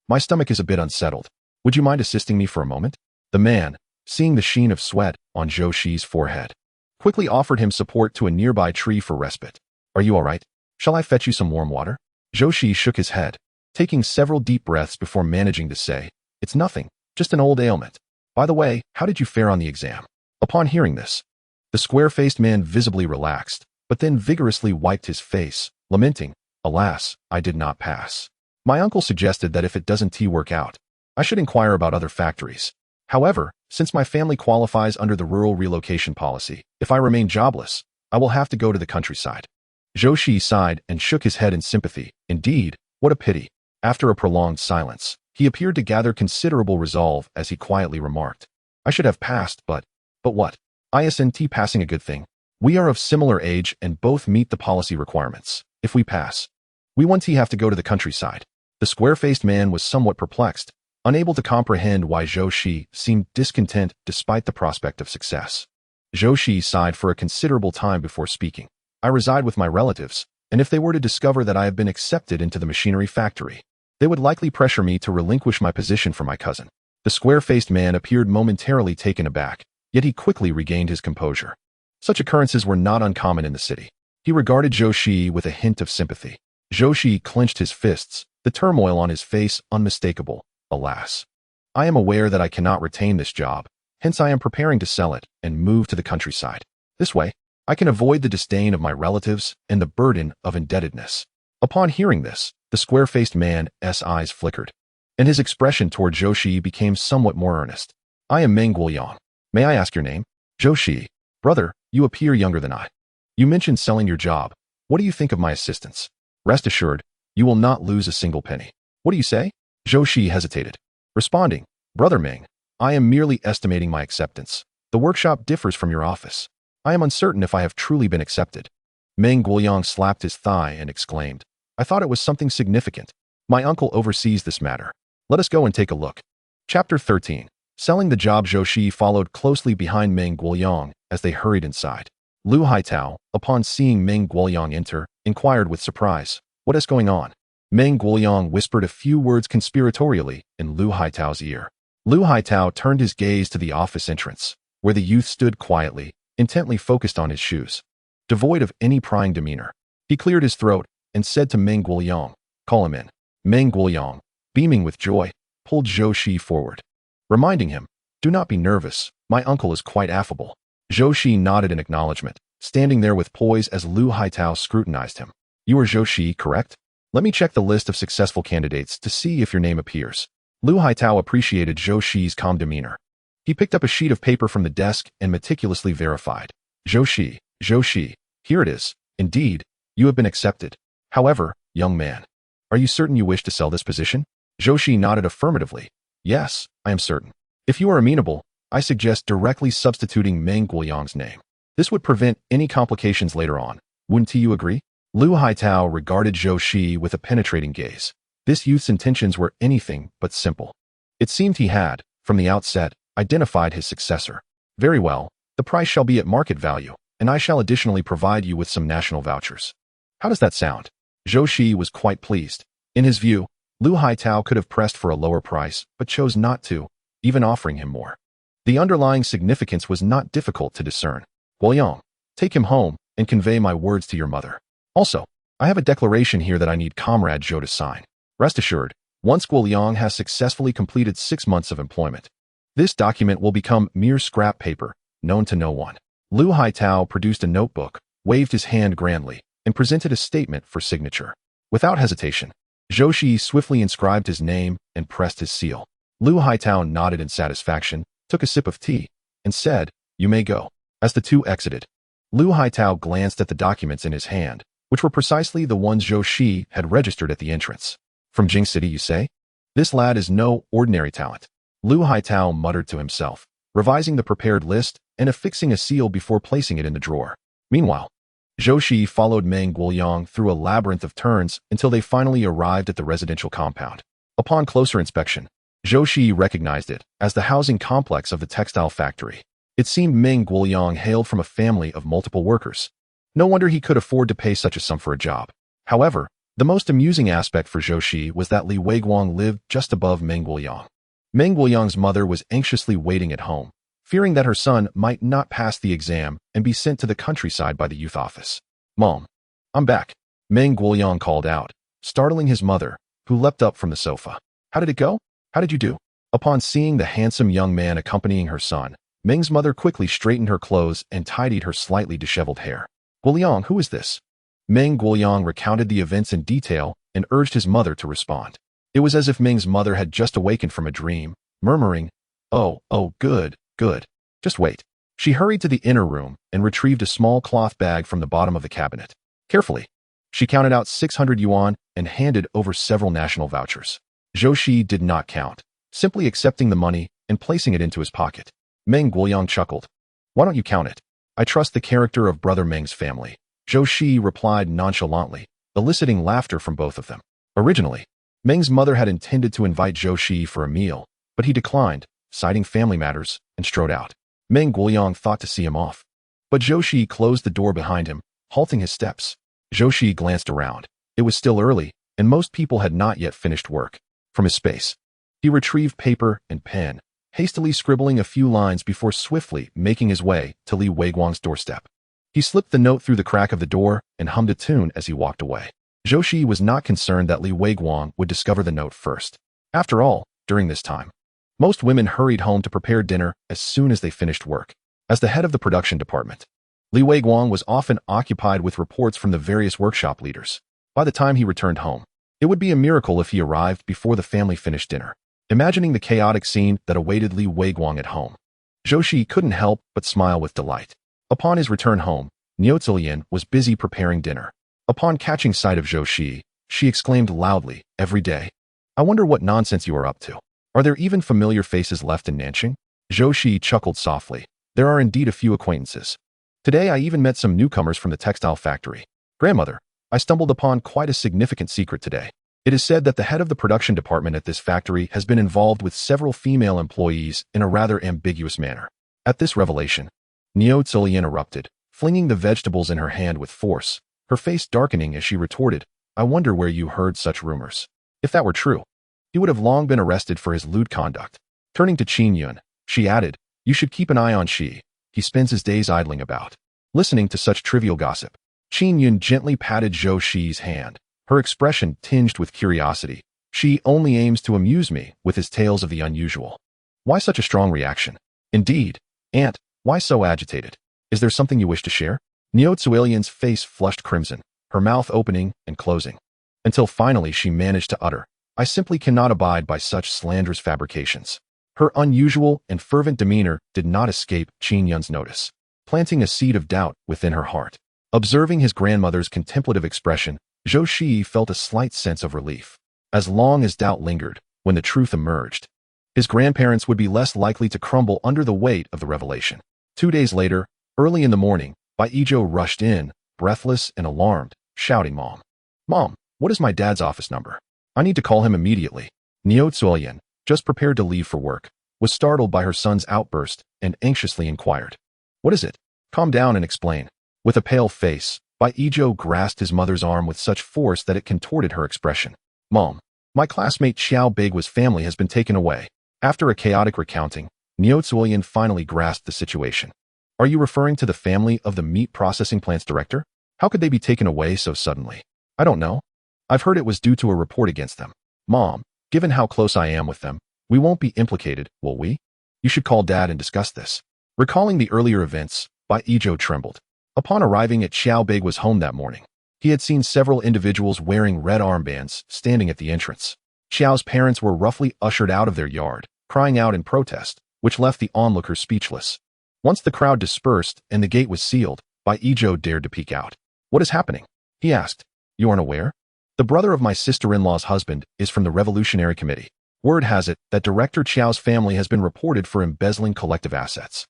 My stomach is a bit unsettled. Would you mind assisting me for a moment?" The man, seeing the sheen of sweat on Zhou Shiyi's forehead, quickly offered him support to a nearby tree for respite. "Are you all right? Shall I fetch you some warm water?" Zhou Shiyi shook his head, taking several deep breaths before managing to say, "It's nothing, just an old ailment. By the way, how did you fare on the exam?" Upon hearing this, the square-faced man visibly relaxed, but then vigorously wiped his face, lamenting, "Alas, I did not pass. My uncle suggested that if it doesn't work out, I should inquire about other factories. However, since my family qualifies under the rural relocation policy, if I remain jobless, I will have to go to the countryside." Zhou Shiyi sighed and shook his head in sympathy. Indeed, what a pity. After a prolonged silence, he appeared to gather considerable resolve as he quietly remarked, "I should have passed, but what? Isn't passing a good thing? We are of similar age and both meet the policy requirements. If we pass, we won't have to go to the countryside." The square-faced man was somewhat perplexed, unable to comprehend why Zhou Shiyi seemed discontent despite the prospect of success. Zhou Shiyi sighed for a considerable time before speaking. "I reside with my relatives, and if they were to discover that I have been accepted into the machinery factory, they would likely pressure me to relinquish my position for my cousin." The square-faced man appeared momentarily taken aback, yet he quickly regained his composure. Such occurrences were not uncommon in the city. He regarded Zhou Shiyi with a hint of sympathy. Zhou Shiyi clenched his fists, the turmoil on his face unmistakable. "Alas, I am aware that I cannot retain this job, hence I am preparing to sell it and move to the countryside. This way, I can avoid the disdain of my relatives and the burden of indebtedness." Upon hearing this, the square-faced man's eyes flickered, and his expression toward Zhou Shiyi became somewhat more earnest. "I am Meng Guoyang. May I ask your name?" "Zhou Shiyi. Brother, you appear younger than I. You mentioned selling your job. What do you think of my assistance? Rest assured, you will not lose a single penny. What do you say?" Zhou Shiyi hesitated, responding, "Brother Meng, I am merely estimating my acceptance. The workshop differs from your office. I am uncertain if I have truly been accepted." Meng Guoyang slapped his thigh and exclaimed, "I thought it was something significant. My uncle oversees this matter. Let us go and take a look." Chapter 13. Selling the job. Zhou Shiyi followed closely behind Meng Guoyang as they hurried inside. Lu Haitao, upon seeing Meng Guoyang enter, inquired with surprise, "What is going on?" Meng Guoyang whispered a few words conspiratorially in Lu Haitao's ear. Lu Haitao turned his gaze to the office entrance, where the youth stood quietly, intently focused on his shoes. Devoid of any prying demeanor, he cleared his throat and said to Meng Guoyang, "Call him in." Meng Guoyang, beaming with joy, pulled Zhou Shiyi forward, reminding him, "Do not be nervous, my uncle is quite affable." Zhou Shiyi nodded in acknowledgement, standing there with poise as Lu Haitao scrutinized him. "You are Zhou Shiyi, correct? Let me check the list of successful candidates to see if your name appears." Lu Haitao appreciated Zhou Shiyi's calm demeanor, He picked up a sheet of paper from the desk and meticulously verified. Zhou Shiyi, here it is. Indeed, you have been accepted. However, young man, are you certain you wish to sell this position? Zhou Shiyi nodded affirmatively. Yes, I am certain. If you are amenable, I suggest directly substituting Meng Guoyang's name. This would prevent any complications later on. Wouldn't you agree? Lu Haitao regarded Zhou Shiyi with a penetrating gaze. This youth's intentions were anything but simple. It seemed he had, from the outset, identified his successor. Very well, the price shall be at market value, and I shall additionally provide you with some national vouchers. How does that sound? Zhou Shiyi was quite pleased. In his view, Lu Haitao could have pressed for a lower price, but chose not to, even offering him more. The underlying significance was not difficult to discern. Guoyang, take him home and convey my words to your mother. Also, I have a declaration here that I need Comrade Zhou to sign. Rest assured, once Guoyang has successfully completed 6 months of employment, this document will become mere scrap paper, known to no one. Lu Haitao produced a notebook, waved his hand grandly, and presented a statement for signature. Without hesitation, Zhou Shiyi swiftly inscribed his name and pressed his seal. Lu Haitao nodded in satisfaction, took a sip of tea, and said, "You may go." As the two exited, Lu Haitao glanced at the documents in his hand, which were precisely the ones Zhou Shiyi had registered at the entrance. From Jing City, you say? This lad is no ordinary talent. Lu Haitao muttered to himself, revising the prepared list and affixing a seal before placing it in the drawer. Meanwhile, Zhou Shiyi followed Meng Guoyang through a labyrinth of turns until they finally arrived at the residential compound. Upon closer inspection, Zhou Shiyi recognized it as the housing complex of the textile factory. It seemed Meng Guoyang hailed from a family of multiple workers. No wonder he could afford to pay such a sum for a job. However, the most amusing aspect for Zhou Shiyi was that Li Weiguang lived just above Meng Guoyang. Meng Guoyang's mother was anxiously waiting at home, fearing that her son might not pass the exam and be sent to the countryside by the youth office. "Mom, I'm back," Meng Guoyang called out, startling his mother, who leapt up from the sofa. "How did it go? How did you do?" Upon seeing the handsome young man accompanying her son, Meng's mother quickly straightened her clothes and tidied her slightly disheveled hair. "Guoyang, who is this?" Meng Guoyang recounted the events in detail and urged his mother to respond. It was as if Meng's mother had just awakened from a dream, murmuring, Oh, good. Just wait." She hurried to the inner room and retrieved a small cloth bag from the bottom of the cabinet. Carefully, she counted out 600 yuan and handed over several national vouchers. Zhou Shiyi did not count, simply accepting the money and placing it into his pocket. Meng Guoyang chuckled. "Why don't you count it? I trust the character of Brother Meng's family." Zhou Shiyi replied nonchalantly, eliciting laughter from both of them. Originally, Meng's mother had intended to invite Zhou Shiyi for a meal, but he declined, citing family matters, and strode out. Meng Guoyang thought to see him off, but Zhou Shiyi closed the door behind him, halting his steps. Zhou Shiyi glanced around. It was still early, and most people had not yet finished work. From his space, he retrieved paper and pen, hastily scribbling a few lines before swiftly making his way to Li Weiguang's doorstep. He slipped the note through the crack of the door and hummed a tune as he walked away. Zhou Shiyi was not concerned that Li Weiguang would discover the note first. After all, during this time, most women hurried home to prepare dinner as soon as they finished work. As the head of the production department, Li Weiguang was often occupied with reports from the various workshop leaders. By the time he returned home, it would be a miracle if he arrived before the family finished dinner. Imagining the chaotic scene that awaited Li Weiguang at home, Zhou Shiyi couldn't help but smile with delight. Upon his return home, Niu Zilian was busy preparing dinner. Upon catching sight of Zhou Shiyi, she exclaimed loudly, "Every day? I wonder what nonsense you are up to. Are there even familiar faces left in Nanjing?" Zhou Shiyi chuckled softly. "There are indeed a few acquaintances. Today I even met some newcomers from the textile factory. Grandmother, I stumbled upon quite a significant secret today. It is said that the head of the production department at this factory has been involved with several female employees in a rather ambiguous manner." At this revelation, Niu Zilian erupted, flinging the vegetables in her hand with force, her face darkening as she retorted, "I wonder where you heard such rumors. If that were true, he would have long been arrested for his lewd conduct." Turning to Qin Yun, she added, "You should keep an eye on Shi. He spends his days idling about, listening to such trivial gossip." Qin Yun gently patted Zhou Shiyi's hand, her expression tinged with curiosity. "Shi only aims to amuse me with his tales of the unusual." "Why such a strong reaction?" "Indeed, Aunt, why so agitated? Is there something you wish to share?" Niu Zilian's face flushed crimson, her mouth opening and closing, until finally she managed to utter, "I simply cannot abide by such slanderous fabrications." Her unusual and fervent demeanor did not escape Qin Yun's notice, planting a seed of doubt within her heart. Observing his grandmother's contemplative expression, Zhou Shiyi felt a slight sense of relief. As long as doubt lingered, when the truth emerged, his grandparents would be less likely to crumble under the weight of the revelation. 2 days later, early in the morning, Bai Zhou rushed in, breathless and alarmed, shouting, "Mom! Mom, what is my dad's office number? I need to call him immediately." Niu Zuoyan, just prepared to leave for work, was startled by her son's outburst and anxiously inquired, "What is it? Calm down and explain." With a pale face, Bai Zhou grasped his mother's arm with such force that it contorted her expression. "Mom, my classmate Xiao Beigua's family has been taken away." After a chaotic recounting, Niu Zuoyan finally grasped the situation. "Are you referring to the family of the meat processing plant's director? How could they be taken away so suddenly?" "I don't know. I've heard it was due to a report against them." "Mom, given how close I am with them, we won't be implicated, will we? You should call Dad and discuss this." Recalling the earlier events, Bai Zhou trembled. Upon arriving at Xiao Beigua's home that morning, he had seen several individuals wearing red armbands standing at the entrance. Xiao's parents were roughly ushered out of their yard, crying out in protest, which left the onlookers speechless. Once the crowd dispersed and the gate was sealed, Bai Zhou dared to peek out. "What is happening?" he asked. "You aren't aware? The brother of my sister-in-law's husband is from the Revolutionary Committee. Word has it that Director Qiao's family has been reported for embezzling collective assets.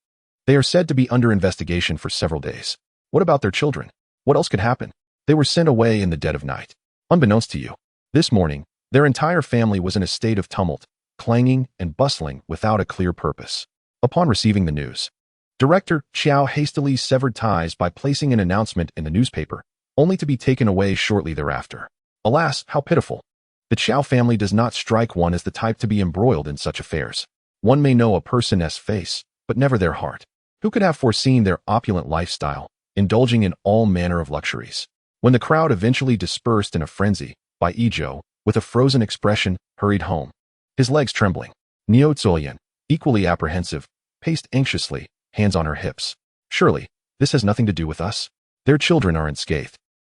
They are said to be under investigation for several days. What about their children? What else could happen? They were sent away in the dead of night. Unbeknownst to you, this morning, their entire family was in a state of tumult, clanging and bustling without a clear purpose." Upon receiving the news, Director Qiao hastily severed ties by placing an announcement in the newspaper, only to be taken away shortly thereafter. Alas, how pitiful. The Qiao family does not strike one as the type to be embroiled in such affairs. One may know a person's face, but never their heart. Who could have foreseen their opulent lifestyle, indulging in all manner of luxuries? When the crowd eventually dispersed in a frenzy, Bai Zhou, with a frozen expression, hurried home, his legs trembling. Niu Zuoyan, equally apprehensive, paced anxiously, hands on her hips. "Surely, this has nothing to do with us. Their children are unscathed.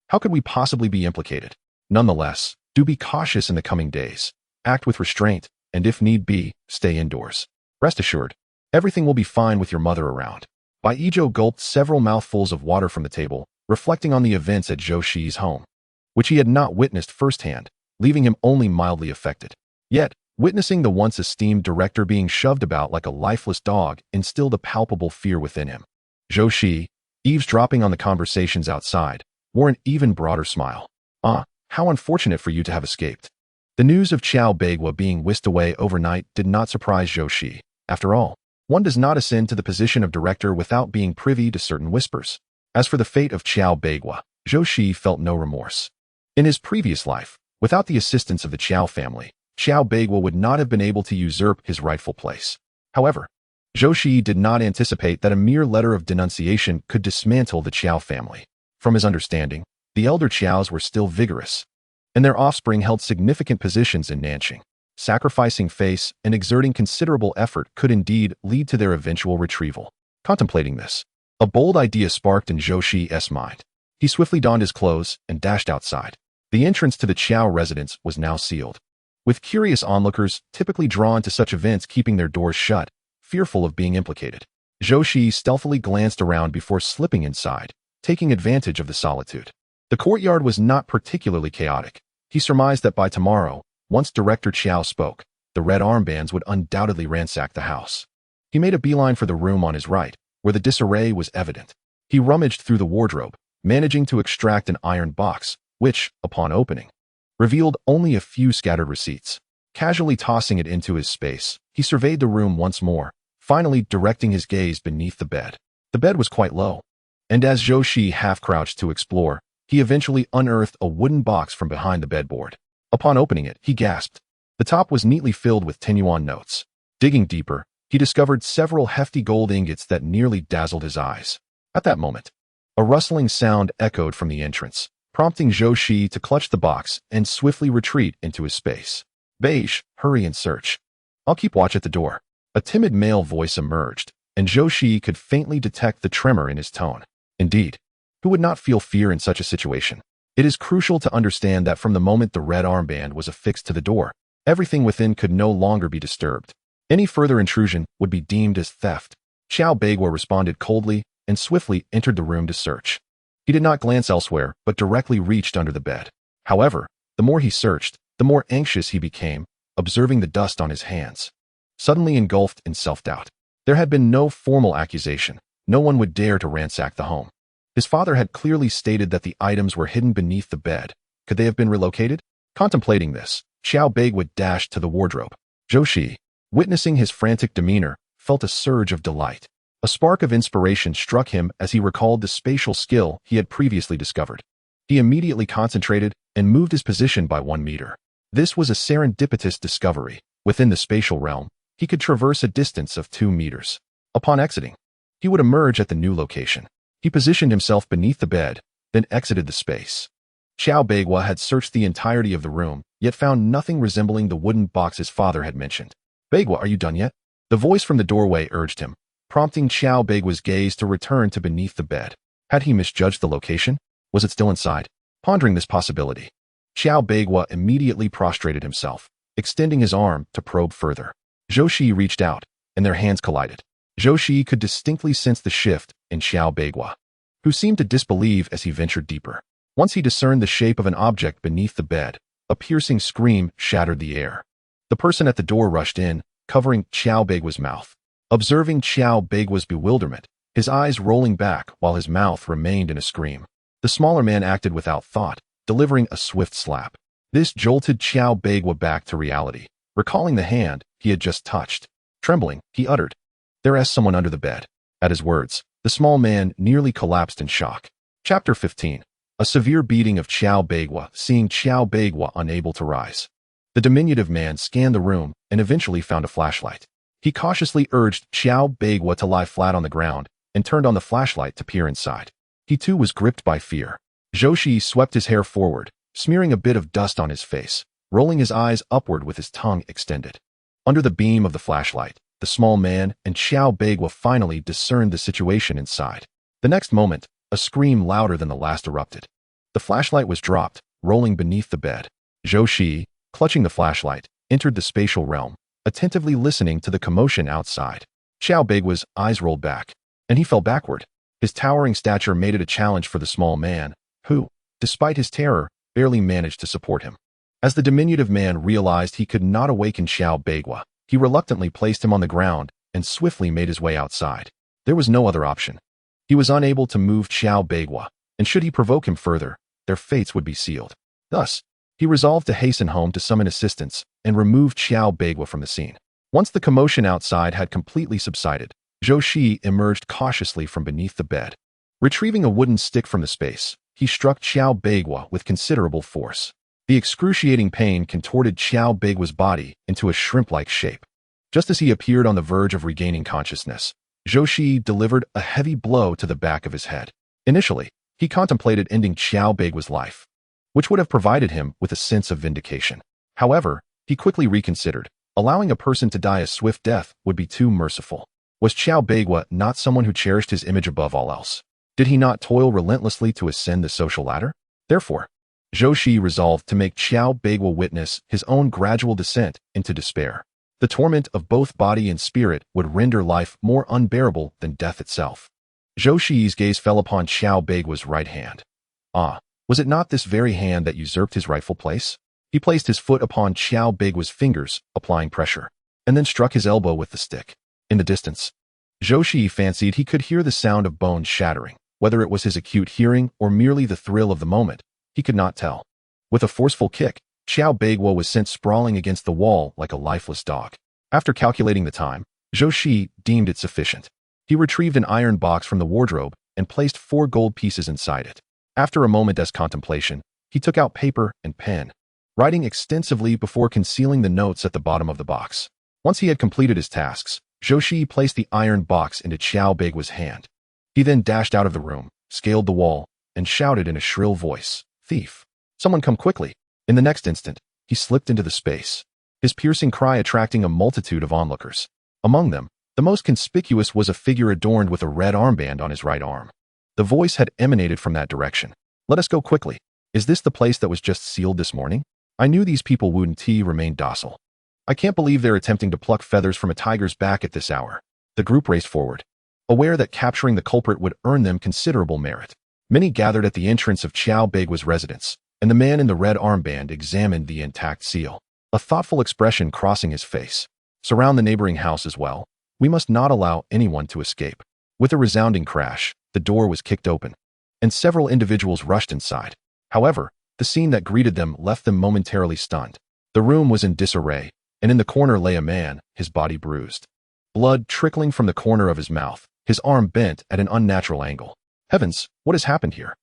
How could we possibly be implicated? Nonetheless, do be cautious in the coming days. Act with restraint, and if need be, stay indoors. Rest assured, everything will be fine with your mother around." Bai Zhou gulped several mouthfuls of water from the table, reflecting on the events at Zhou Shiyi's home, which he had not witnessed firsthand, leaving him only mildly affected. Yet, witnessing the once esteemed director being shoved about like a lifeless dog instilled a palpable fear within him. Zhou Shiyi, eavesdropping on the conversations outside, wore an even broader smile. "Ah, how unfortunate for you to have escaped." The news of Qiao Beigua being whisked away overnight did not surprise Zhou Shiyi. After all, one does not ascend to the position of director without being privy to certain whispers. As for the fate of Qiao Beigua, Zhou Shiyi felt no remorse. In his previous life, without the assistance of the Qiao family, Qiao Beigua would not have been able to usurp his rightful place. However, Zhou Shiyi did not anticipate that a mere letter of denunciation could dismantle the Qiao family. From his understanding, the elder Qiaos were still vigorous, and their offspring held significant positions in Nanqing. Sacrificing face and exerting considerable effort could indeed lead to their eventual retrieval. Contemplating this, a bold idea sparked in Zhou Shiyi's mind. He swiftly donned his clothes and dashed outside. The entrance to the Qiao residence was now sealed, with curious onlookers typically drawn to such events keeping their doors shut, fearful of being implicated. Zhou Shiyi stealthily glanced around before slipping inside, taking advantage of the solitude. The courtyard was not particularly chaotic. He surmised that by tomorrow, once Director Qiao spoke, the red armbands would undoubtedly ransack the house. He made a beeline for the room on his right, where the disarray was evident. He rummaged through the wardrobe, managing to extract an iron box, which, upon opening, revealed only a few scattered receipts. Casually tossing it into his space, he surveyed the room once more, finally directing his gaze beneath the bed. The bed was quite low, and as Zhou Shiyi half-crouched to explore, he eventually unearthed a wooden box from behind the bedboard. Upon opening it, he gasped. The top was neatly filled with 10 yuan notes. Digging deeper, he discovered several hefty gold ingots that nearly dazzled his eyes. At that moment, a rustling sound echoed from the entrance, prompting Zhou Shiyi to clutch the box and swiftly retreat into his space. "Beige, hurry and search. I'll keep watch at the door." A timid male voice emerged, and Zhou Shiyi could faintly detect the tremor in his tone. Indeed, who would not feel fear in such a situation? It is crucial to understand that from the moment the red armband was affixed to the door, everything within could no longer be disturbed. Any further intrusion would be deemed as theft. Xiao Beiguo responded coldly and swiftly entered the room to search. He did not glance elsewhere, but directly reached under the bed. However, the more he searched, the more anxious he became, observing the dust on his hands. Suddenly engulfed in self-doubt. There had been no formal accusation. No one would dare to ransack the home. His father had clearly stated that the items were hidden beneath the bed. Could they have been relocated? Contemplating this, Xiao Beiguo dashed to the wardrobe. Zhou Shiyi, witnessing his frantic demeanor, felt a surge of delight. A spark of inspiration struck him as he recalled the spatial skill he had previously discovered. He immediately concentrated and moved his position by 1 meter. This was a serendipitous discovery. Within the spatial realm, he could traverse a distance of 2 meters. Upon exiting, he would emerge at the new location. He positioned himself beneath the bed, then exited the space. Xiao Beiguo had searched the entirety of the room, yet found nothing resembling the wooden box his father had mentioned. Beiguo, are you done yet? The voice from the doorway urged him, prompting Xiao Beiguo's gaze to return to beneath the bed. Had he misjudged the location? Was it still inside? Pondering this possibility, Xiao Beiguo immediately prostrated himself, extending his arm to probe further. Zhou Shiyi reached out, and their hands collided. Zhou Shiyi could distinctly sense the shift in Xiao Beiguo, who seemed to disbelieve as he ventured deeper. Once he discerned the shape of an object beneath the bed, a piercing scream shattered the air. The person at the door rushed in, covering Xiao Beiguo's mouth. Observing Xiao Beiguo's bewilderment, his eyes rolling back while his mouth remained in a scream, the smaller man acted without thought, delivering a swift slap. This jolted Xiao Beiguo back to reality, recalling the hand he had just touched. Trembling, he uttered, "There is someone under the bed." At his words, the small man nearly collapsed in shock. Chapter 15. A severe beating of Xiao Beiguo, seeing Xiao Beiguo unable to rise. The diminutive man scanned the room and eventually found a flashlight. He cautiously urged Xiao Beiguo to lie flat on the ground and turned on the flashlight to peer inside. He too was gripped by fear. Zhou Shiyi swept his hair forward, smearing a bit of dust on his face, rolling his eyes upward with his tongue extended. Under the beam of the flashlight, the small man and Xiao Beiguo finally discerned the situation inside. The next moment, a scream louder than the last erupted. The flashlight was dropped, rolling beneath the bed. Zhou Shiyi, clutching the flashlight, entered the spatial realm, attentively listening to the commotion outside. Xiao Beiguo's eyes rolled back, and he fell backward. His towering stature made it a challenge for the small man, who, despite his terror, barely managed to support him. As the diminutive man realized he could not awaken Xiao Beiguo, he reluctantly placed him on the ground and swiftly made his way outside. There was no other option. He was unable to move Xiao Beiguo, and should he provoke him further, their fates would be sealed. Thus, he resolved to hasten home to summon assistance and remove Xiao Beiguo from the scene. Once the commotion outside had completely subsided, Zhou Shiyi emerged cautiously from beneath the bed. Retrieving a wooden stick from the space, he struck Xiao Beiguo with considerable force. The excruciating pain contorted Xiao Beiguo's body into a shrimp-like shape. Just as he appeared on the verge of regaining consciousness, Zhou Shiyi delivered a heavy blow to the back of his head. Initially, he contemplated ending Xiao Beiguo's life, which would have provided him with a sense of vindication. However, he quickly reconsidered. Allowing a person to die a swift death would be too merciful. Was Xiao Beiguo not someone who cherished his image above all else? Did he not toil relentlessly to ascend the social ladder? Therefore, Zhou Shiyi resolved to make Xiao Beiguo witness his own gradual descent into despair. The torment of both body and spirit would render life more unbearable than death itself. Zhou Shiyi's gaze fell upon Xiao Beiguo's right hand. Ah, was it not this very hand that usurped his rightful place? He placed his foot upon Xiao Beiguo's fingers, applying pressure, and then struck his elbow with the stick. In the distance, Zhou Shiyi fancied he could hear the sound of bones shattering. Whether it was his acute hearing or merely the thrill of the moment, he could not tell. With a forceful kick, Xiao Beiguo was sent sprawling against the wall like a lifeless dog. After calculating the time, Zhou Shiyi deemed it sufficient. He retrieved an iron box from the wardrobe and placed 4 gold pieces inside it. After a moment's contemplation, he took out paper and pen, writing extensively before concealing the notes at the bottom of the box. Once he had completed his tasks, Zhou Shiyi placed the iron box into Xiao Beiguo's hand. He then dashed out of the room, scaled the wall, and shouted in a shrill voice, "Thief! Someone come quickly!" In the next instant, he slipped into the space, his piercing cry attracting a multitude of onlookers. Among them, the most conspicuous was a figure adorned with a red armband on his right arm. The voice had emanated from that direction. "Let us go quickly. Is this the place that was just sealed this morning? I knew these people wouldn't remain docile." I can't believe they're attempting to pluck feathers from a tiger's back at this hour. The group raced forward, aware that capturing the culprit would earn them considerable merit. Many gathered at the entrance of Qiao Beigua's residence, and the man in the red armband examined the intact seal, a thoughtful expression crossing his face. Surround the neighboring house as well. We must not allow anyone to escape. With a resounding crash, the door was kicked open, and several individuals rushed inside. However, the scene that greeted them left them momentarily stunned. The room was in disarray, and in the corner lay a man, his body bruised. Blood trickling from the corner of his mouth, his arm bent at an unnatural angle. Heavens, what has happened here?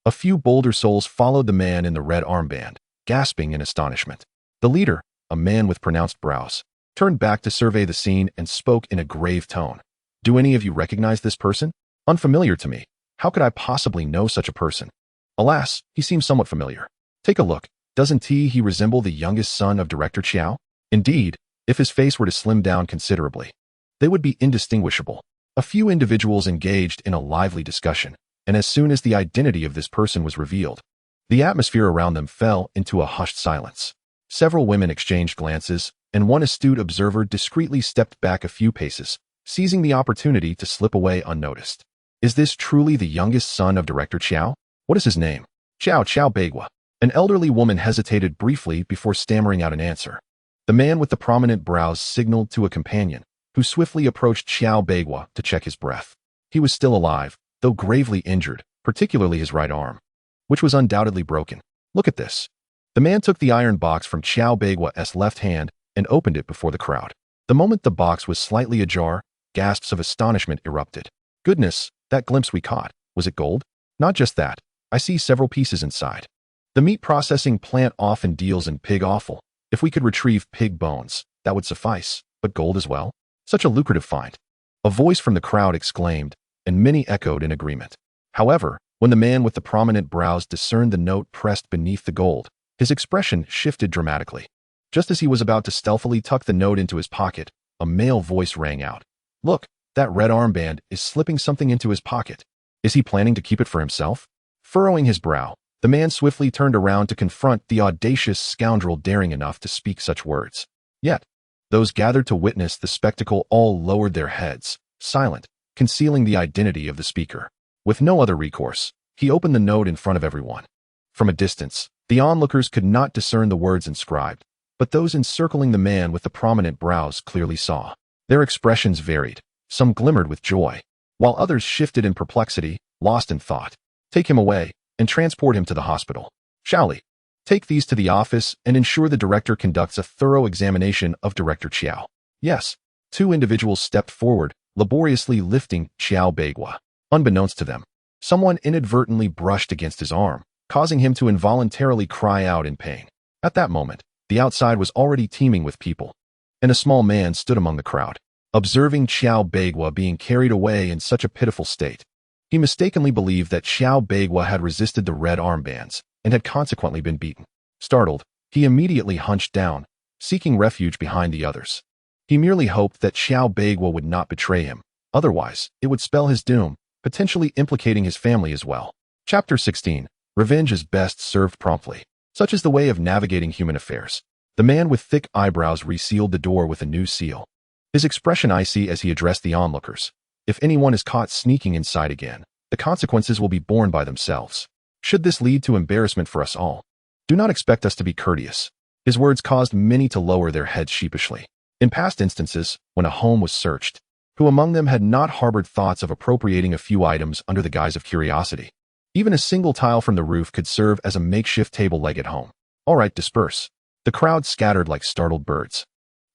A few bolder souls followed the man in the red armband, gasping in astonishment. The leader, a man with pronounced brows, turned back to survey the scene and spoke in a grave tone. Do any of you recognize this person? Unfamiliar to me. How could I possibly know such a person? Alas, he seems somewhat familiar. Take a look. Doesn't he resemble the youngest son of Director Qiao? Indeed, if his face were to slim down considerably, they would be indistinguishable. A few individuals engaged in a lively discussion, and as soon as the identity of this person was revealed, the atmosphere around them fell into a hushed silence. Several women exchanged glances, and one astute observer discreetly stepped back a few paces, seizing the opportunity to slip away unnoticed. Is this truly the youngest son of Director Qiao? What is his name? Qiao Beigua. An elderly woman hesitated briefly before stammering out an answer. The man with the prominent brows signaled to a companion, who swiftly approached Qiao Beigua to check his breath. He was still alive, though gravely injured, particularly his right arm, which was undoubtedly broken. Look at this. The man took the iron box from Qiao Beigua's left hand and opened it before the crowd. The moment the box was slightly ajar, gasps of astonishment erupted. Goodness, that glimpse we caught. Was it gold? Not just that. I see several pieces inside. The meat processing plant often deals in pig offal. If we could retrieve pig bones, that would suffice. But gold as well? Such a lucrative find. A voice from the crowd exclaimed, and many echoed in agreement. However, when the man with the prominent brows discerned the note pressed beneath the gold, his expression shifted dramatically. Just as he was about to stealthily tuck the note into his pocket, a male voice rang out. Look, that red armband is slipping something into his pocket. Is he planning to keep it for himself? Furrowing his brow, the man swiftly turned around to confront the audacious scoundrel daring enough to speak such words. Yet, those gathered to witness the spectacle all lowered their heads, silent, concealing the identity of the speaker. With no other recourse, he opened the note in front of everyone. From a distance, the onlookers could not discern the words inscribed, but those encircling the man with the prominent brows clearly saw. Their expressions varied. Some glimmered with joy, while others shifted in perplexity, lost in thought. Take him away and transport him to the hospital. Shaoli, take these to the office and ensure the director conducts a thorough examination of Director Qiao. Yes. Two individuals stepped forward, laboriously lifting Qiao Beigua. Unbeknownst to them, someone inadvertently brushed against his arm, causing him to involuntarily cry out in pain. At that moment, the outside was already teeming with people, and a small man stood among the crowd. Observing Qiao Beigua being carried away in such a pitiful state, he mistakenly believed that Qiao Beigua had resisted the red armbands and had consequently been beaten. Startled, he immediately hunched down, seeking refuge behind the others. He merely hoped that Qiao Beigua would not betray him, otherwise it would spell his doom, potentially implicating his family as well. Chapter 16. Revenge is best served promptly. Such is the way of navigating human affairs. The man with thick eyebrows resealed the door with a new seal, his expression icy as he addressed the onlookers. If anyone is caught sneaking inside again, the consequences will be borne by themselves. Should this lead to embarrassment for us all, do not expect us to be courteous. His words caused many to lower their heads sheepishly. In past instances, when a home was searched, who among them had not harbored thoughts of appropriating a few items under the guise of curiosity? Even a single tile from the roof could serve as a makeshift table leg at home. All right, disperse. The crowd scattered like startled birds,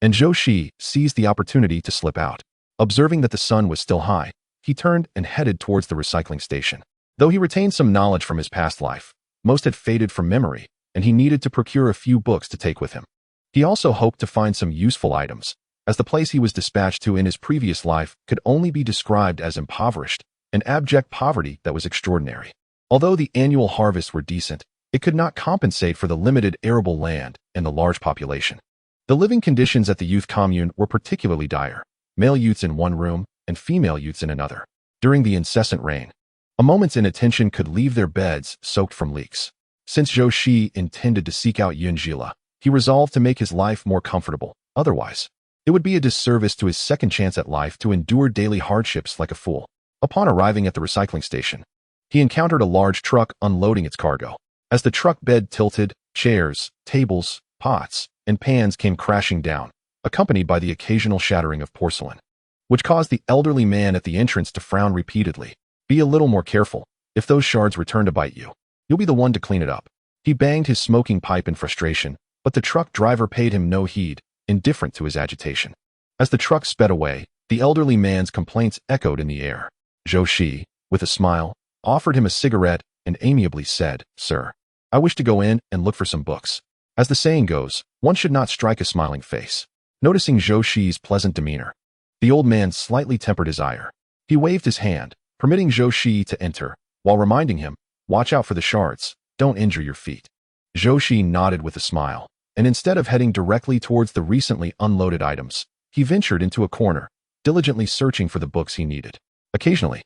and Zhou Shiyi seized the opportunity to slip out. Observing that the sun was still high, he turned and headed towards the recycling station. Though he retained some knowledge from his past life, most had faded from memory, and he needed to procure a few books to take with him. He also hoped to find some useful items, as the place he was dispatched to in his previous life could only be described as impoverished, an abject poverty that was extraordinary. Although the annual harvests were decent, it could not compensate for the limited arable land and the large population. The living conditions at the youth commune were particularly dire, male youths in one room and female youths in another. During the incessant rain, a moment's inattention could leave their beds soaked from leaks. Since Zhou Shiyi intended to seek out Yunjila, he resolved to make his life more comfortable, Otherwise, it would be a disservice to his second chance at life to endure daily hardships like a fool. Upon arriving at the recycling station, he encountered a large truck unloading its cargo. As the truck bed tilted, chairs, tables, pots, and pans came crashing down, accompanied by the occasional shattering of porcelain, which caused the elderly man at the entrance to frown repeatedly. Be a little more careful. If those shards return to bite you, you'll be the one to clean it up. He banged his smoking pipe in frustration, but the truck driver paid him no heed, indifferent to his agitation. As the truck sped away, the elderly man's complaints echoed in the air. Zhou Shiyi, with a smile, offered him a cigarette and amiably said, "Sir, I wish to go in and look for some books." As the saying goes, one should not strike a smiling face. Noticing Zhou Shiyi's pleasant demeanor, the old man slightly tempered his ire. He waved his hand, permitting Zhou Shiyi to enter, while reminding him, "Watch out for the shards, don't injure your feet." Zhou Shiyi nodded with a smile, and instead of heading directly towards the recently unloaded items, he ventured into a corner, diligently searching for the books he needed. Occasionally,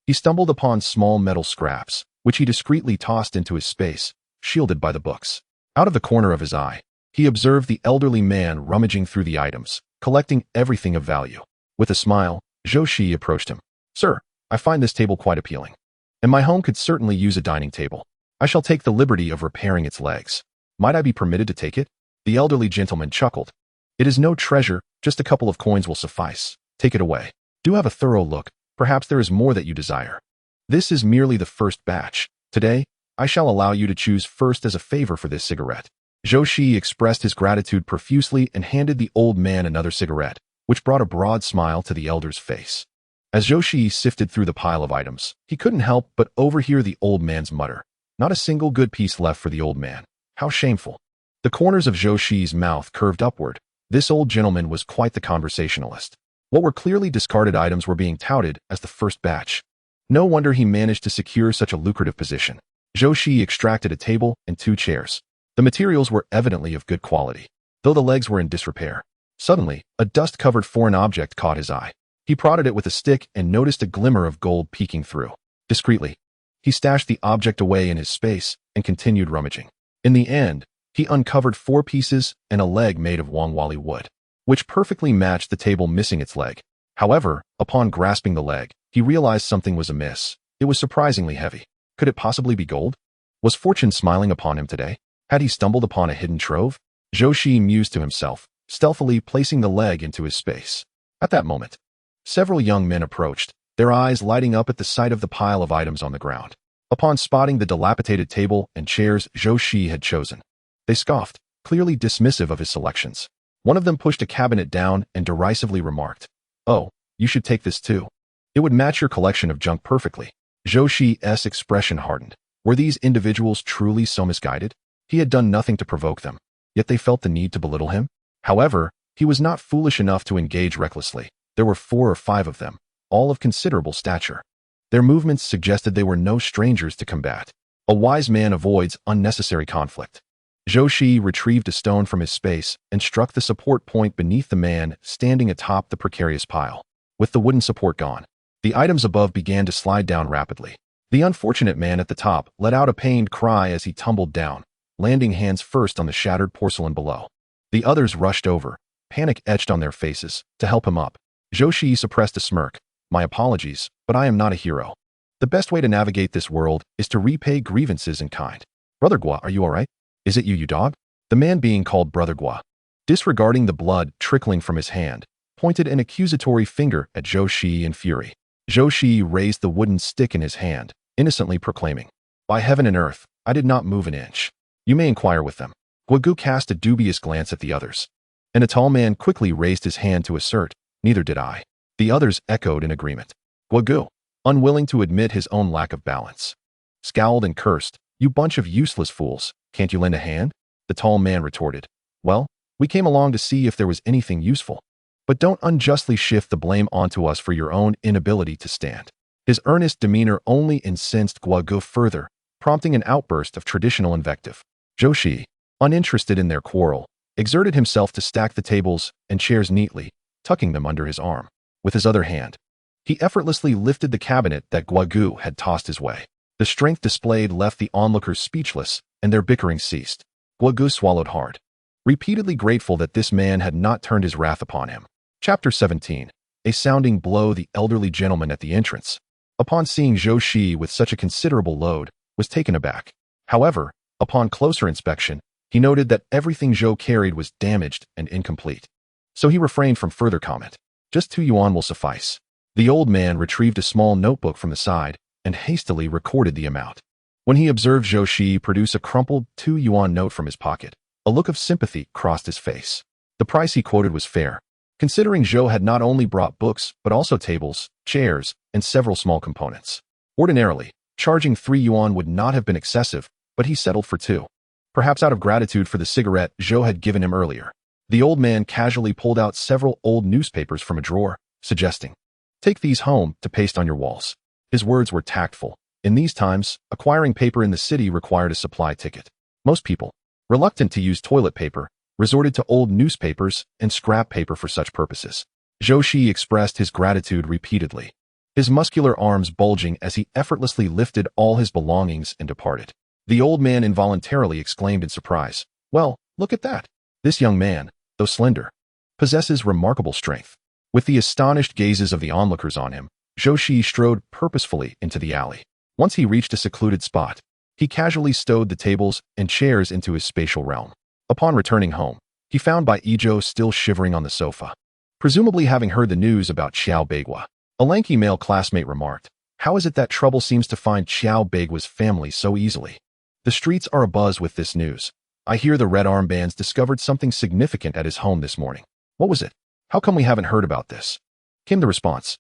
he stumbled upon small metal scraps, which he discreetly tossed into his space, shielded by the books. Out of the corner of his eye, he observed the elderly man rummaging through the items, collecting everything of value. With a smile, Zhou Shiyi approached him. "Sir, I find this table quite appealing, and my home could certainly use a dining table. I shall take the liberty of repairing its legs. Might I be permitted to take it?" The elderly gentleman chuckled. "It is no treasure, just a couple of coins will suffice. Take it away. Do have a thorough look. Perhaps there is more that you desire. This is merely the first batch. Today, I shall allow you to choose first as a favor for this cigarette." Zhou Shiyi expressed his gratitude profusely and handed the old man another cigarette, which brought a broad smile to the elder's face. As Zhou Shiyi sifted through the pile of items, he couldn't help but overhear the old man's mutter. Not a single good piece left for the old man. How shameful. The corners of Zhou Shiyi's mouth curved upward. This old gentleman was quite the conversationalist. What were clearly discarded items were being touted as the first batch. No wonder he managed to secure such a lucrative position. Zhou Shiyi extracted a table and 2 chairs. The materials were evidently of good quality, though the legs were in disrepair. Suddenly, a dust-covered foreign object caught his eye. He prodded it with a stick and noticed a glimmer of gold peeking through. Discreetly, he stashed the object away in his space and continued rummaging. In the end, he uncovered 4 pieces and a leg made of Wangwali wood, which perfectly matched the table missing its leg. However, upon grasping the leg, he realized something was amiss. It was surprisingly heavy. Could it possibly be gold? Was fortune smiling upon him today? Had he stumbled upon a hidden trove? Zhou Shiyi mused to himself, stealthily placing the leg into his space. At that moment, several young men approached, their eyes lighting up at the sight of the pile of items on the ground. Upon spotting the dilapidated table and chairs Zhou Shiyi had chosen, they scoffed, clearly dismissive of his selections. One of them pushed a cabinet down and derisively remarked, "Oh, you should take this too. It would match your collection of junk perfectly." Zhou Shiyi's expression hardened. Were these individuals truly so misguided? He had done nothing to provoke them, yet they felt the need to belittle him. However, he was not foolish enough to engage recklessly. There were 4 or 5 of them, all of considerable stature. Their movements suggested they were no strangers to combat. A wise man avoids unnecessary conflict. Zhou Shiyi retrieved a stone from his space and struck the support point beneath the man standing atop the precarious pile. With the wooden support gone, the items above began to slide down rapidly. The unfortunate man at the top let out a pained cry as he tumbled down, landing hands first on the shattered porcelain below. The others rushed over, panic etched on their faces, to help him up. Zhou Shiyi suppressed a smirk. "My apologies, but I am not a hero. The best way to navigate this world is to repay grievances in kind." "Brother Gua, are you all right? Is it you dog?" The man being called Brother Gua, disregarding the blood trickling from his hand, pointed an accusatory finger at Zhou Shiyi in fury. Zhou Shiyi raised the wooden stick in his hand, innocently proclaiming, "By heaven and earth, I did not move an inch. You may inquire with them." Guagu cast a dubious glance at the others, and a tall man quickly raised his hand to assert, "Neither did I." The others echoed in agreement. Guagu, unwilling to admit his own lack of balance, scowled and cursed, "You bunch of useless fools, can't you lend a hand?" The tall man retorted, "Well, we came along to see if there was anything useful. But don't unjustly shift the blame onto us for your own inability to stand." His earnest demeanor only incensed Guagu further, prompting an outburst of traditional invective. Zhou Shiyi, uninterested in their quarrel, exerted himself to stack the tables and chairs neatly, tucking them under his arm. With his other hand, he effortlessly lifted the cabinet that Guagu had tossed his way. The strength displayed left the onlookers speechless, and their bickering ceased. Guagu swallowed hard. repeatedly grateful that this man had not turned his wrath upon him. Chapter 17. A sounding blow. The elderly gentleman at the entrance, upon seeing Zhou Shiyi with such a considerable load, was taken aback. However, upon closer inspection, he noted that everything Zhou carried was damaged and incomplete. So he refrained from further comment. Just 2 yuan will suffice. The old man retrieved a small notebook from the side and hastily recorded the amount. When he observed Zhou Shiyi produce a crumpled 2 yuan note from his pocket, a look of sympathy crossed his face. The price he quoted was fair, considering Zhou had not only brought books but also tables, chairs, and several small components. Ordinarily, charging 3 yuan would not have been excessive, but he settled for 2. Perhaps out of gratitude for the cigarette Zhou had given him earlier. The old man casually pulled out several old newspapers from a drawer, suggesting, "Take these home to paste on your walls." His words were tactful. In these times, acquiring paper in the city required a supply ticket. Most people, reluctant to use toilet paper, resorted to old newspapers and scrap paper for such purposes. Zhou Shiyi expressed his gratitude repeatedly, his muscular arms bulging as he effortlessly lifted all his belongings and departed. The old man involuntarily exclaimed in surprise, "Well, look at that. This young man, though slender, possesses remarkable strength." With the astonished gazes of the onlookers on him, Zhou Shiyi strode purposefully into the alley. Once he reached a secluded spot, he casually stowed the tables and chairs into his spatial realm. Upon returning home, he found Bai Yizhou still shivering on the sofa, presumably having heard the news about Xiao Beigua. A lanky male classmate remarked, "How is it that trouble seems to find Xiao Beigua's family so easily? The streets are abuzz with this news. I hear the red armbands discovered something significant at his home this morning. What was it? How come we haven't heard about this?" Came the response.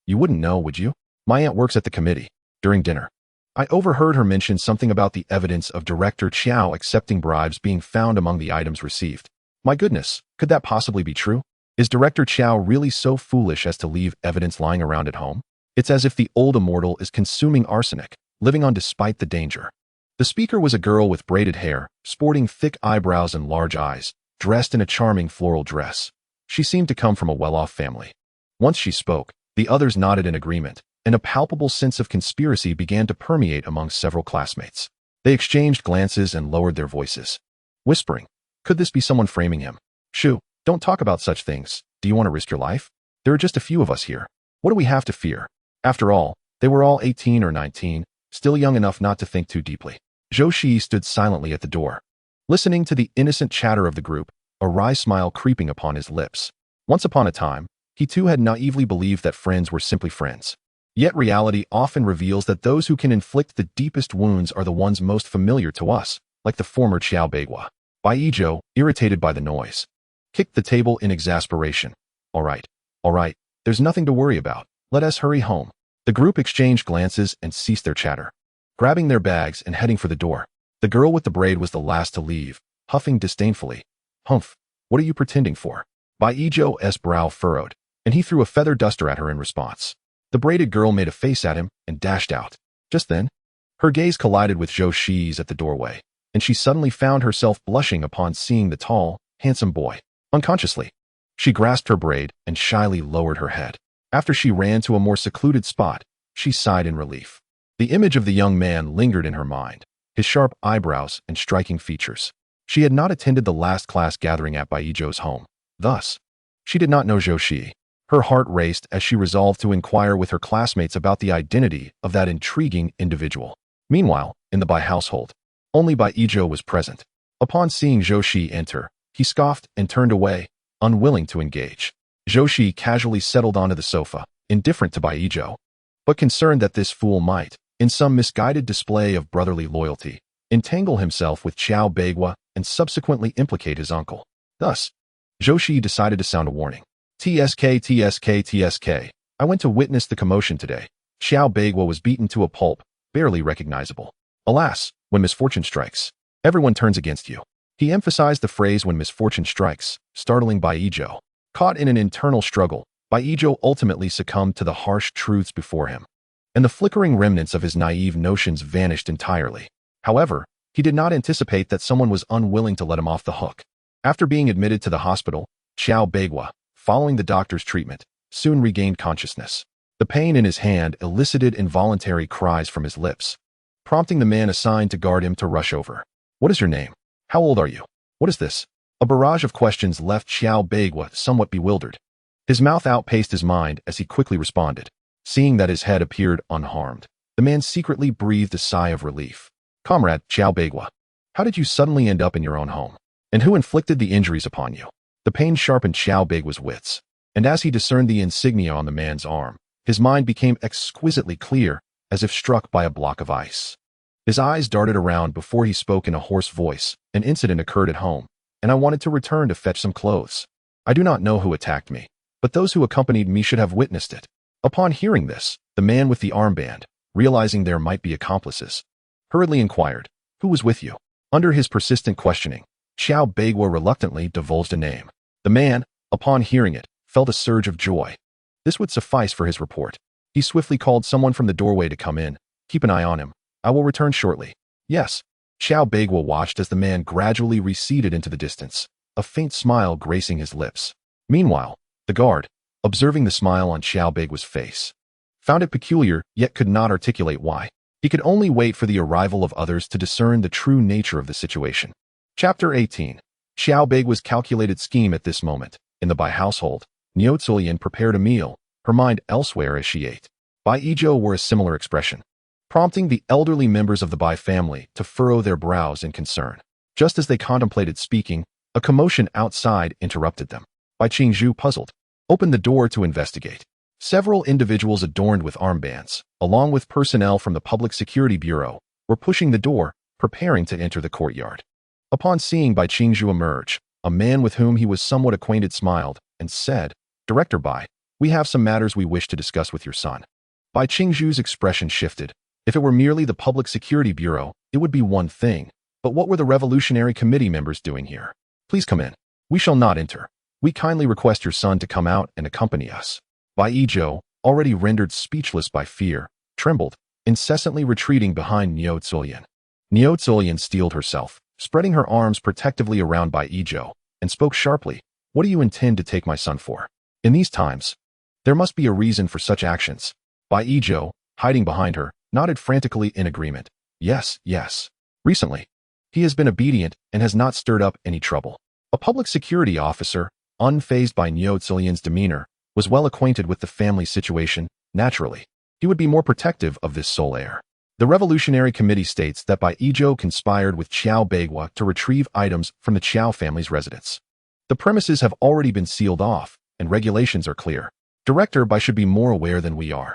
You wouldn't know, would you? My aunt works at the committee. During dinner, I overheard her mention something about the evidence of Director Chiao accepting bribes being found among the items received. My goodness, could that possibly be true? Is Director Chiao really so foolish as to leave evidence lying around at home? It's as if the old immortal is consuming arsenic, living on despite the danger. The speaker was a girl with braided hair, sporting thick eyebrows and large eyes, dressed in a charming floral dress. She seemed to come from a well-off family. Once she spoke, the others nodded in agreement, and a palpable sense of conspiracy began to permeate among several classmates. They exchanged glances and lowered their voices, whispering, "Could this be someone framing him? Shoo, don't talk about such things. Do you want to risk your life? There are just a few of us here. What do we have to fear?" After all, they were all 18 or 19, still young enough not to think too deeply. Zhou Shiyi stood silently at the door, listening to the innocent chatter of the group, a wry smile creeping upon his lips. Once upon a time, he too had naively believed that friends were simply friends. Yet reality often reveals that those who can inflict the deepest wounds are the ones most familiar to us, like the former Xiao Beigua. Bai Yizhou, irritated by the noise, kicked the table in exasperation. All right, there's nothing to worry about. Let us hurry home." The group exchanged glances and ceased their chatter, grabbing their bags and heading for the door. The girl with the braid was the last to leave, huffing disdainfully. "Humph, what are you pretending for?" Bai Yizhou's brow furrowed, and he threw a feather duster at her in response. The braided girl made a face at him and dashed out. Just then, her gaze collided with Zhou Shiyi's at the doorway, and she suddenly found herself blushing upon seeing the tall, handsome boy. Unconsciously, she grasped her braid and shyly lowered her head. After she ran to a more secluded spot, she sighed in relief. The image of the young man lingered in her mind, his sharp eyebrows and striking features. She had not attended the last class gathering at Bai Yizhou's home. Thus, she did not know Zhou Shiyi. Her heart raced as she resolved to inquire with her classmates about the identity of that intriguing individual. Meanwhile, in the Bai household, only Bai Yizhou was present. Upon seeing Zhou Shiyi enter, he scoffed and turned away, unwilling to engage. Zhou Shiyi casually settled onto the sofa, indifferent to Bai Yizhou, but concerned that this fool might, in some misguided display of brotherly loyalty, entangle himself with Xiao Beigua and subsequently implicate his uncle. Thus, Zhou Shiyi decided to sound a warning. TSK. I went to witness the commotion today. Xiao Beigua was beaten to a pulp, barely recognizable. Alas, when misfortune strikes, everyone turns against you. He emphasized the phrase "when misfortune strikes," startling Bai Yizhou. Caught in an internal struggle, Bai Yizhou ultimately succumbed to the harsh truths before him, and the flickering remnants of his naive notions vanished entirely. However, he did not anticipate that someone was unwilling to let him off the hook. After being admitted to the hospital, Xiao Beigua, following the doctor's treatment, soon regained consciousness. The pain in his hand elicited involuntary cries from his lips, prompting the man assigned to guard him to rush over. "What is your name? How old are you? What is this?" A barrage of questions left Xiao Beigua somewhat bewildered. His mouth outpaced his mind as he quickly responded. Seeing that his head appeared unharmed, the man secretly breathed a sigh of relief. Comrade Xiao Beigua, how did you suddenly end up in your own home? And who inflicted the injuries upon you? The pain sharpened Xiao Beigua's wits, and as he discerned the insignia on the man's arm, his mind became exquisitely clear, as if struck by a block of ice. His eyes darted around before he spoke in a hoarse voice. An incident occurred at home, and I wanted to return to fetch some clothes. I do not know who attacked me, but those who accompanied me should have witnessed it. Upon hearing this, the man with the armband, realizing there might be accomplices, hurriedly inquired, "Who was with you?" Under his persistent questioning, Xiao Beigua reluctantly divulged a name. The man, upon hearing it, felt a surge of joy. This would suffice for his report. He swiftly called someone from the doorway to come in. "Keep an eye on him. I will return shortly." "Yes." Xiao Beigua watched as the man gradually receded into the distance, a faint smile gracing his lips. Meanwhile, the guard, observing the smile on Xiao Beigua's face, found it peculiar yet could not articulate why. He could only wait for the arrival of others to discern the true nature of the situation. Chapter 18. Xiao Beigua's calculated scheme. At this moment, in the Bai household, Niu Zulian prepared a meal, her mind elsewhere as she ate. Bai Yizhou wore a similar expression, prompting the elderly members of the Bai family to furrow their brows in concern. Just as they contemplated speaking, a commotion outside interrupted them. Bai Qingzhu, puzzled, opened the door to investigate. Several individuals adorned with armbands, along with personnel from the Public Security Bureau, were pushing the door, preparing to enter the courtyard. Upon seeing Bai Qingzhu emerge, a man with whom he was somewhat acquainted smiled and said, "Director Bai, we have some matters we wish to discuss with your son." Bai Qingzhu's expression shifted. If it were merely the Public Security Bureau, it would be one thing. But what were the Revolutionary Committee members doing here? "Please come in. We shall not enter. We kindly request your son to come out and accompany us." Bai Yizhou, already rendered speechless by fear, trembled, incessantly retreating behind Niu Zulian. Niu Zulian steeled herself, spreading her arms protectively around Bai Yizhou, and spoke sharply. "What do you intend to take my son for? In these times, there must be a reason for such actions." Bai Yizhou, hiding behind her, nodded frantically in agreement. "Yes, yes. Recently, he has been obedient and has not stirred up any trouble." A public security officer, unfazed by Niu Zulian's demeanor, was well acquainted with the family situation. Naturally, he would be more protective of this sole heir. The Revolutionary Committee states that Bai Yizhou conspired with Xiao Beigua to retrieve items from the Qiao family's residence. The premises have already been sealed off, and regulations are clear. Director Bai should be more aware than we are.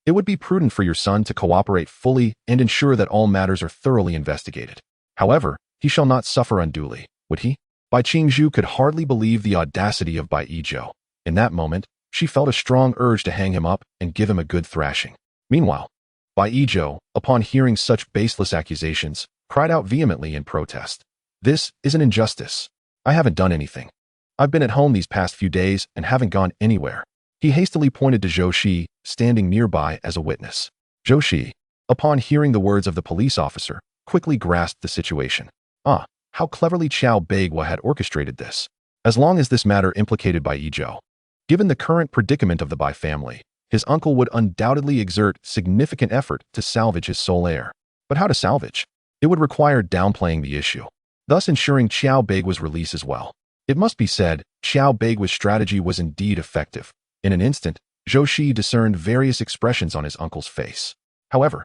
It would be prudent for your son to cooperate fully and ensure that all matters are thoroughly investigated. However, he shall not suffer unduly, would he? Bai Qingzhu could hardly believe the audacity of Bai Yizhou. In that moment, she felt a strong urge to hang him up and give him a good thrashing. Meanwhile, Bai Yizhou, upon hearing such baseless accusations, cried out vehemently in protest. "This is an injustice. I haven't done anything. I've been at home these past few days and haven't gone anywhere." He hastily pointed to Zhou Shiyi, standing nearby as a witness. Zhou Shiyi, upon hearing the words of the police officer, quickly grasped the situation. How cleverly Xiao Beigua had orchestrated this. As long as this matter implicated Bai Yizhou, given the current predicament of the Bai family, his uncle would undoubtedly exert significant effort to salvage his sole heir. But how to salvage? It would require downplaying the issue, thus ensuring Xiao Beigua's release as well. It must be said, Xiao Beigua's strategy was indeed effective. In an instant, Zhou Shiyi discerned various expressions on his uncle's face. However,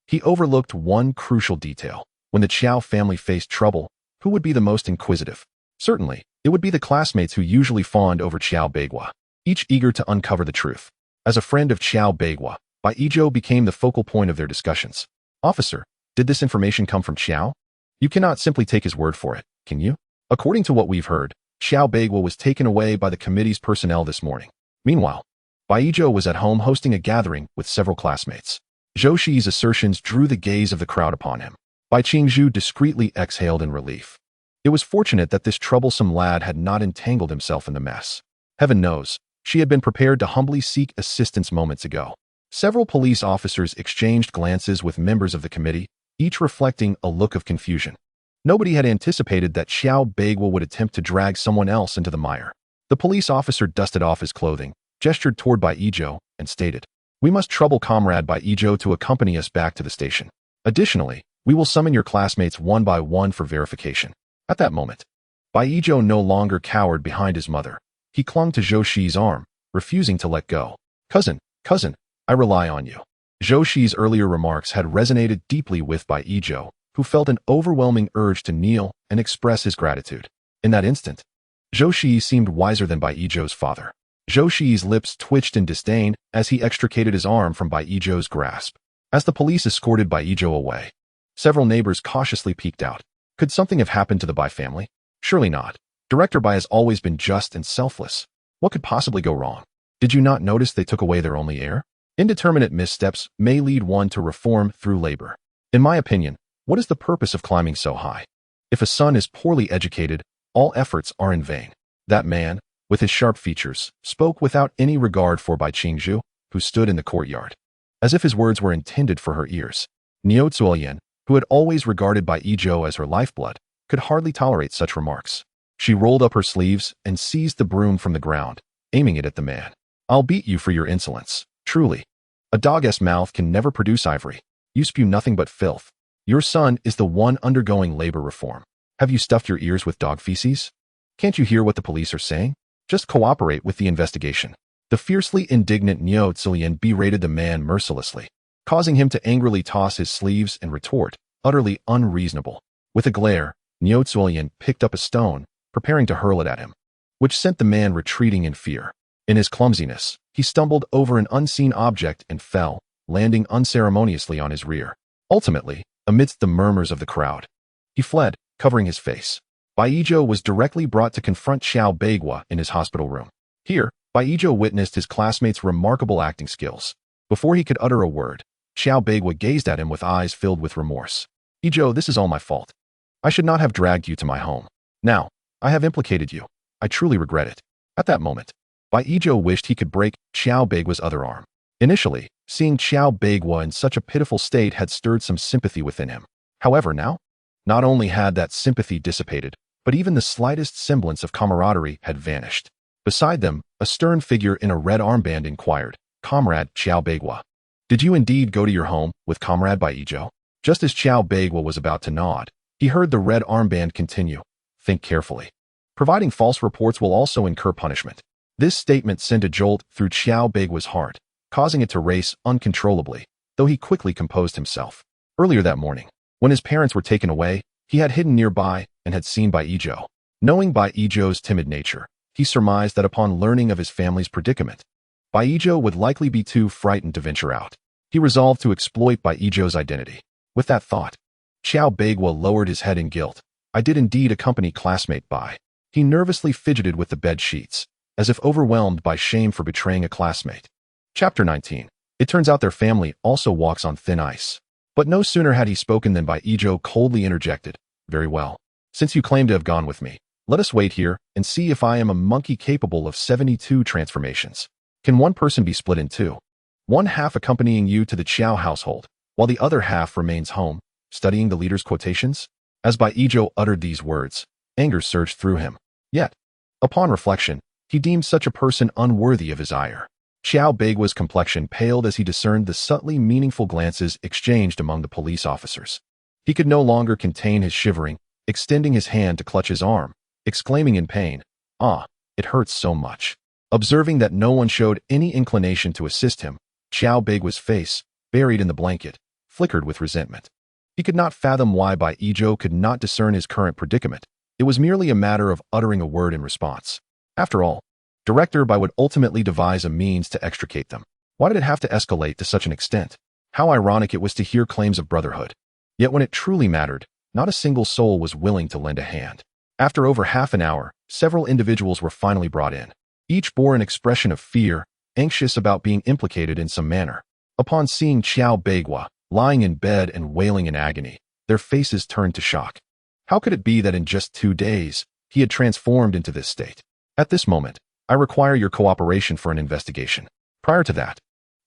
he overlooked one crucial detail. When the Qiao family faced trouble, who would be the most inquisitive? Certainly, it would be the classmates who usually fawned over Xiao Beigua, each eager to uncover the truth. As a friend of Xiao Beigua, Bai Yizhou became the focal point of their discussions. "Officer, did this information come from Xiao? You cannot simply take his word for it, can you?" "According to what we've heard, Xiao Beigua was taken away by the committee's personnel this morning." Meanwhile, Bai Yizhou was at home hosting a gathering with several classmates. Zhou Shiyi's assertions drew the gaze of the crowd upon him. Bai Qingzhu discreetly exhaled in relief. It was fortunate that this troublesome lad had not entangled himself in the mess. Heaven knows, she had been prepared to humbly seek assistance moments ago. Several police officers exchanged glances with members of the committee, each reflecting a look of confusion. Nobody had anticipated that Xiao Beigua would attempt to drag someone else into the mire. The police officer dusted off his clothing, gestured toward Bai Yizhou, and stated, "We must trouble Comrade Bai Yizhou to accompany us back to the station. Additionally, we will summon your classmates one by one for verification." At that moment, Bai Yizhou no longer cowered behind his mother. He clung to Zhou Shiyi's arm, refusing to let go. Cousin, I rely on you. Zhou Shiyi's earlier remarks had resonated deeply with Bai Yizhou, who felt an overwhelming urge to kneel and express his gratitude. In that instant, Zhou Shiyi seemed wiser than Bai Yizhou's father. Zhou Shiyi's lips twitched in disdain as he extricated his arm from Bai Yizhou's grasp. As the police escorted Bai Yizhou away, several neighbors cautiously peeked out. Could something have happened to the Bai family? Surely not. Director Bai has always been just and selfless. What could possibly go wrong? Did you not notice they took away their only heir? Indeterminate missteps may lead one to reform through labor. In my opinion, what is the purpose of climbing so high? If a son is poorly educated, all efforts are in vain. That man, with his sharp features, spoke without any regard for Bai Qingzhu, who stood in the courtyard. As if his words were intended for her ears. Niu Zuoyan, who had always regarded Bai Yizhou as her lifeblood, could hardly tolerate such remarks. She rolled up her sleeves and seized the broom from the ground, aiming it at the man. I'll beat you for your insolence. Truly. A dog's mouth can never produce ivory. You spew nothing but filth. Your son is the one undergoing labor reform. Have you stuffed your ears with dog feces? Can't you hear what the police are saying? Just cooperate with the investigation. The fiercely indignant Niu Zuoyan berated the man mercilessly, causing him to angrily toss his sleeves and retort, utterly unreasonable. With a glare, Niu Zuoyan picked up a stone, preparing to hurl it at him, which sent the man retreating in fear. In his clumsiness, he stumbled over an unseen object and fell, landing unceremoniously on his rear. Ultimately, amidst the murmurs of the crowd, he fled, covering his face. Bai Yizhou was directly brought to confront Xiao Beigua in his hospital room. Here, Bai Yizhou witnessed his classmate's remarkable acting skills. Before he could utter a word, Xiao Beigua gazed at him with eyes filled with remorse. Yizhou, this is all my fault. I should not have dragged you to my home. Now, I have implicated you. I truly regret it. At that moment, Bai Yizhou wished he could break Xiao Beigua's other arm. Initially, seeing Xiao Beigua in such a pitiful state had stirred some sympathy within him. However, now, not only had that sympathy dissipated, but even the slightest semblance of camaraderie had vanished. Beside them, a stern figure in a red armband inquired, Comrade Xiao Beigua, did you indeed go to your home with Comrade Bai Yizhou? Just as Xiao Beigua was about to nod, he heard the red armband continue, think carefully. Providing false reports will also incur punishment. This statement sent a jolt through Xiao Beigua's heart, causing it to race uncontrollably, though he quickly composed himself. Earlier that morning, when his parents were taken away, he had hidden nearby and had seen Bai Yizhou. Knowing Bai Yizhou's timid nature, he surmised that upon learning of his family's predicament, Bai Yizhou would likely be too frightened to venture out. He resolved to exploit Bai Yizhou's identity. With that thought, Xiao Beigua lowered his head in guilt. I did indeed accompany classmate Bai. He nervously fidgeted with the bed sheets, as if overwhelmed by shame for betraying a classmate. Chapter 19. It turns out their family also walks on thin ice. But no sooner had he spoken than Bai Yizhou coldly interjected, very well. Since you claim to have gone with me, let us wait here and see if I am a monkey capable of 72 transformations. Can one person be split in two? One half accompanying you to the Qiao household, while the other half remains home, studying the leader's quotations? As Bai Yizhou uttered these words, anger surged through him. Yet, upon reflection, he deemed such a person unworthy of his ire. Xiao Beigua's complexion paled as he discerned the subtly meaningful glances exchanged among the police officers. He could no longer contain his shivering, extending his hand to clutch his arm, exclaiming in pain, "Ah, it hurts so much." Observing that no one showed any inclination to assist him, Xiao Beigua's face, buried in the blanket, flickered with resentment. He could not fathom why Bai Yizhou could not discern his current predicament. It was merely a matter of uttering a word in response. After all, Director Bai would ultimately devise a means to extricate them. Why did it have to escalate to such an extent? How ironic it was to hear claims of brotherhood. Yet when it truly mattered, not a single soul was willing to lend a hand. After over half an hour, several individuals were finally brought in. Each bore an expression of fear, anxious about being implicated in some manner. Upon seeing Xiao Beigua, lying in bed and wailing in agony, their faces turned to shock. How could it be that in just 2 days, he had transformed into this state? At this moment, I require your cooperation for an investigation. Prior to that,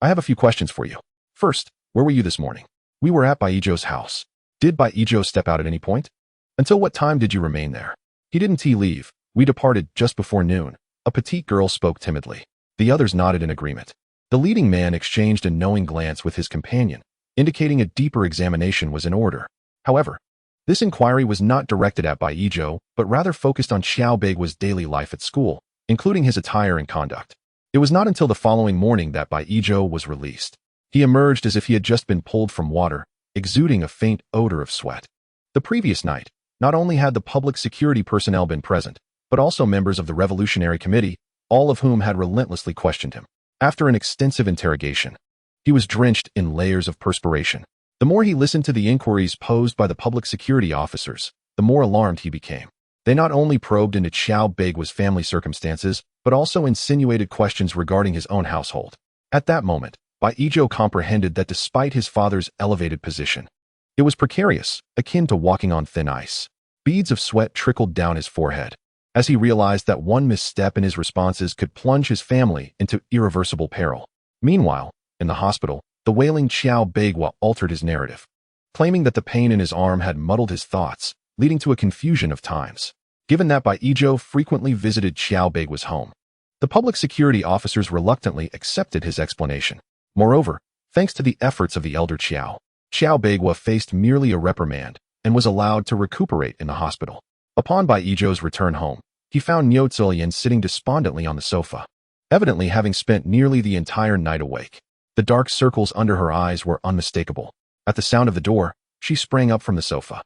I have a few questions for you. First, where were you this morning? We were at Bai Yizhou's house. Did Bai Yizhou step out at any point? Until what time did you remain there? He didn't leave. We departed just before noon. A petite girl spoke timidly. The others nodded in agreement. The leading man exchanged a knowing glance with his companion, indicating a deeper examination was in order. However, This inquiry was not directed at Bai Zhou, but rather focused on Xiao Beigua's daily life at school, including his attire and conduct. It was not until the following morning that Bai Zhou was released. He emerged as if he had just been pulled from water, exuding a faint odor of sweat. The previous night, not only had the public security personnel been present, but also members of the Revolutionary Committee, all of whom had relentlessly questioned him. After an extensive interrogation, he was drenched in layers of perspiration. The more he listened to the inquiries posed by the public security officers, the more alarmed he became. They not only probed into Xiao Beigua's family circumstances, but also insinuated questions regarding his own household. At that moment, Bai Zhou comprehended that despite his father's elevated position, it was precarious, akin to walking on thin ice. Beads of sweat trickled down his forehead, as he realized that one misstep in his responses could plunge his family into irreversible peril. Meanwhile, in the hospital, the wailing Xiao Beigua altered his narrative, claiming that the pain in his arm had muddled his thoughts, leading to a confusion of times. Given that Bai Zhou frequently visited Xiao Beigua's home, the public security officers reluctantly accepted his explanation. Moreover, thanks to the efforts of the elder Xiao Beigua faced merely a reprimand and was allowed to recuperate in the hospital. Upon Bai Zhou's return home, he found Niu Zulian sitting despondently on the sofa, evidently having spent nearly the entire night awake. The dark circles under her eyes were unmistakable. At the sound of the door, she sprang up from the sofa.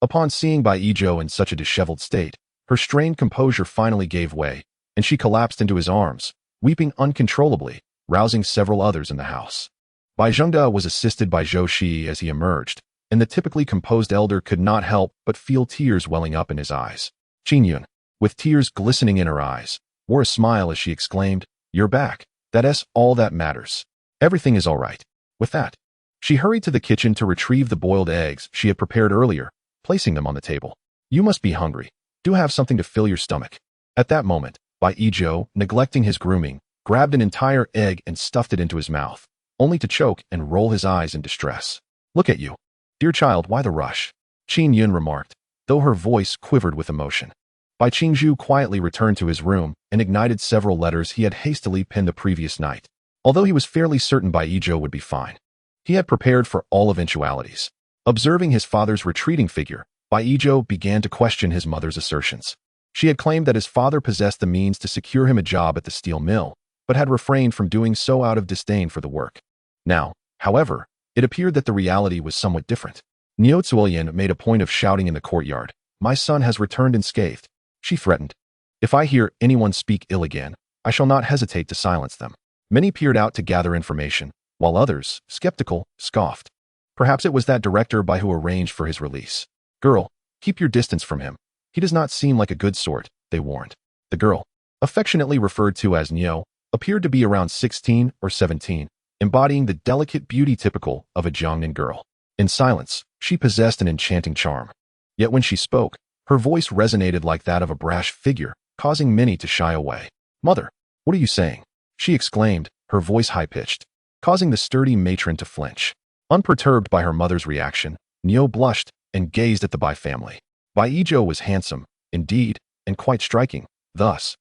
Upon seeing Bai Zhou in such a disheveled state, her strained composure finally gave way, and she collapsed into his arms, weeping uncontrollably, rousing several others in the house. Bai Zhengde was assisted by Zhou Shiyi as he emerged, and the typically composed elder could not help but feel tears welling up in his eyes. Qin Yun, with tears glistening in her eyes, wore a smile as she exclaimed, "You're back. That's all that matters. Everything is all right." With that, she hurried to the kitchen to retrieve the boiled eggs she had prepared earlier, placing them on the table. "You must be hungry. Do have something to fill your stomach." At that moment, Bai Zhou, neglecting his grooming, grabbed an entire egg and stuffed it into his mouth, only to choke and roll his eyes in distress. "Look at you. Dear child, why the rush?" Qin Yun remarked, though her voice quivered with emotion. Bai Qingzhu quietly returned to his room and ignited several letters he had hastily penned the previous night. Although he was fairly certain Bai Zhou would be fine, he had prepared for all eventualities. Observing his father's retreating figure, Bai Zhou began to question his mother's assertions. She had claimed that his father possessed the means to secure him a job at the steel mill, but had refrained from doing so out of disdain for the work. Now, however, it appeared that the reality was somewhat different. Niu Zulian made a point of shouting in the courtyard, "My son has returned unscathed," she threatened. "If I hear anyone speak ill again, I shall not hesitate to silence them." Many peered out to gather information, while others, skeptical, scoffed. Perhaps it was that director by who arranged for his release. "Girl, keep your distance from him. He does not seem like a good sort," they warned. The girl, affectionately referred to as Niu, appeared to be around 16 or 17, embodying the delicate beauty typical of a Jiangnan girl. In silence, she possessed an enchanting charm. Yet when she spoke, her voice resonated like that of a brash figure, causing many to shy away. "Mother, what are you saying?" she exclaimed, her voice high-pitched, causing the sturdy matron to flinch. Unperturbed by her mother's reaction, Niu blushed and gazed at the Bai family. Bai Zhou was handsome, indeed, and quite striking. Thus,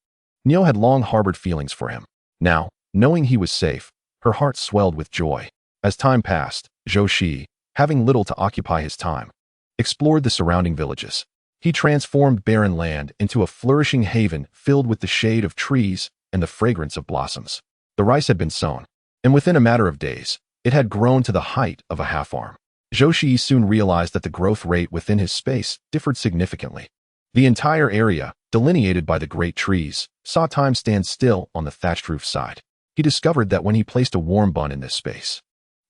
Niu had long harbored feelings for him. Now, knowing he was safe, her heart swelled with joy. As time passed, Zhou Shiyi, having little to occupy his time, explored the surrounding villages. He transformed barren land into a flourishing haven filled with the shade of trees and the fragrance of blossoms. The rice had been sown, and within a matter of days, it had grown to the height of a half-arm. Zhou Shiyi soon realized that the growth rate within his space differed significantly. The entire area, delineated by the great trees, saw time stand still on the thatched roof side. He discovered that when he placed a warm bun in this space,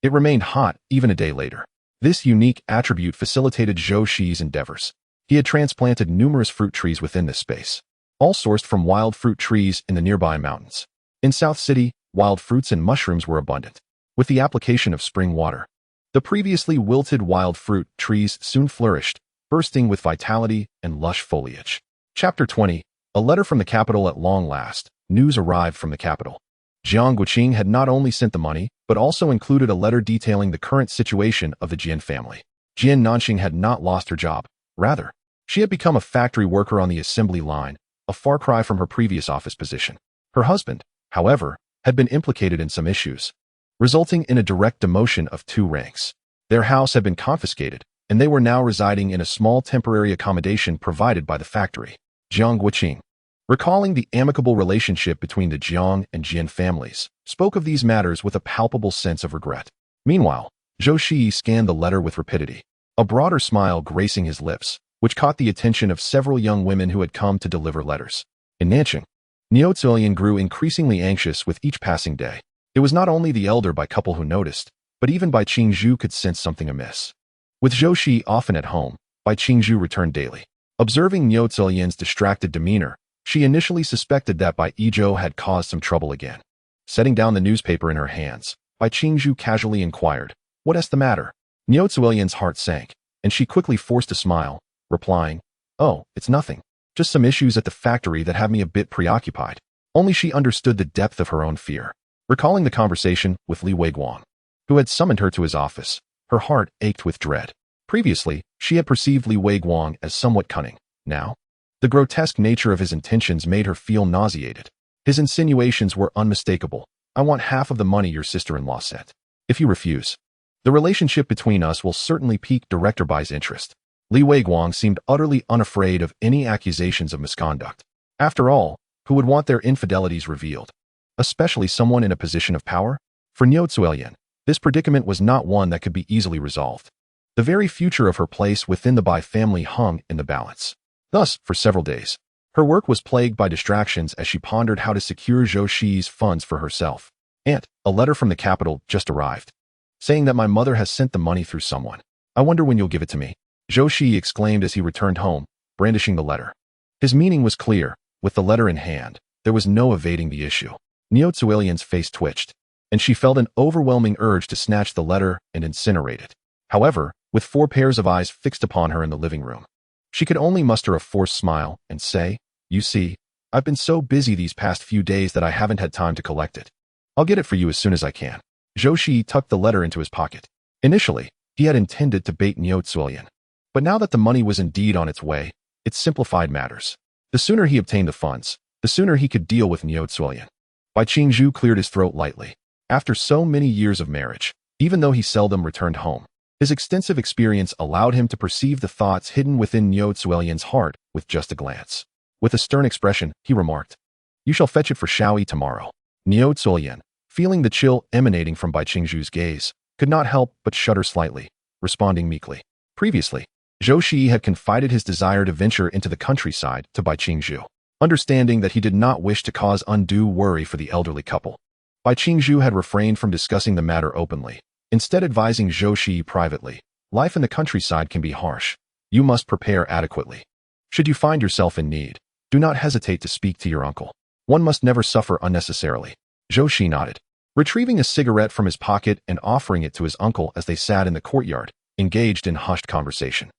it remained hot even a day later. This unique attribute facilitated Zhou Shiyi's endeavors. He had transplanted numerous fruit trees within this space, all sourced from wild fruit trees in the nearby mountains. In South City, wild fruits and mushrooms were abundant. With the application of spring water, the previously wilted wild fruit trees soon flourished, bursting with vitality and lush foliage. Chapter 20. A letter from the capital at long last. News arrived from the capital. Jiang Guqing had not only sent the money, but also included a letter detailing the current situation of the Jian family. Jian Nanxing had not lost her job. Rather, she had become a factory worker on the assembly line, a far cry from her previous office position. Her husband, however, had been implicated in some issues, resulting in a direct demotion of 2 ranks. Their house had been confiscated, and they were now residing in a small temporary accommodation provided by the factory. Jiang Guiqing, recalling the amicable relationship between the Jiang and Jin families, spoke of these matters with a palpable sense of regret. Meanwhile, Zhou Shiyi scanned the letter with rapidity, a broader smile gracing his lips, which caught the attention of several young women who had come to deliver letters. In Nanqing, Niu Zuilian grew increasingly anxious with each passing day. It was not only the elder Bai couple who noticed, but even Bai Qingzhu could sense something amiss. With Zhou Shiyi often at home, Bai Qingzhu returned daily. Observing Niu Zuilian's distracted demeanor, she initially suspected that Bai Yizhou had caused some trouble again. Setting down the newspaper in her hands, Bai Qingzhu casually inquired, "What's the matter?" Niu Zuilian's heart sank, and she quickly forced a smile, replying, "Oh, it's nothing. Just some issues at the factory that have me a bit preoccupied." Only she understood the depth of her own fear. Recalling the conversation with Li Weiguang, who had summoned her to his office, her heart ached with dread. Previously, she had perceived Li Weiguang as somewhat cunning. Now, the grotesque nature of his intentions made her feel nauseated. His insinuations were unmistakable. "I want half of the money your sister-in-law sent. If you refuse, the relationship between us will certainly pique Director Bai's interest." Li Weiguang seemed utterly unafraid of any accusations of misconduct. After all, who would want their infidelities revealed? Especially someone in a position of power? For Niu Zuilian, this predicament was not one that could be easily resolved. The very future of her place within the Bai family hung in the balance. Thus, for several days, her work was plagued by distractions as she pondered how to secure Zhou Shiyi's funds for herself. "Aunt, a letter from the capital just arrived, saying that my mother has sent the money through someone. I wonder when you'll give it to me," Zhou Shiyi exclaimed as he returned home, brandishing the letter. His meaning was clear. With the letter in hand, there was no evading the issue. Niu Zuilian's face twitched, and she felt an overwhelming urge to snatch the letter and incinerate it. However, with 4 pairs of eyes fixed upon her in the living room, she could only muster a forced smile and say, "You see, I've been so busy these past few days that I haven't had time to collect it. I'll get it for you as soon as I can." Zhou Shiyi tucked the letter into his pocket. Initially, he had intended to bait Niu Zuilian, but now that the money was indeed on its way, it simplified matters. The sooner he obtained the funds, the sooner he could deal with Niu Zuilian. Bai Qingzhu cleared his throat lightly. After so many years of marriage, even though he seldom returned home, his extensive experience allowed him to perceive the thoughts hidden within Niu Zuilian's heart with just a glance. With a stern expression, he remarked, "You shall fetch it for Shaoyi tomorrow." Niu Zuilian, feeling the chill emanating from Bai Qingzhu's gaze, could not help but shudder slightly, responding meekly. Previously, Zhou Shiyi had confided his desire to venture into the countryside to Bai Qingzhu, understanding that he did not wish to cause undue worry for the elderly couple. Bai Qingzhu had refrained from discussing the matter openly, instead advising Zhou Shiyi privately, "Life in the countryside can be harsh. You must prepare adequately. Should you find yourself in need, do not hesitate to speak to your uncle. One must never suffer unnecessarily." Zhou Shiyi nodded, retrieving a cigarette from his pocket and offering it to his uncle as they sat in the courtyard, engaged in hushed conversation.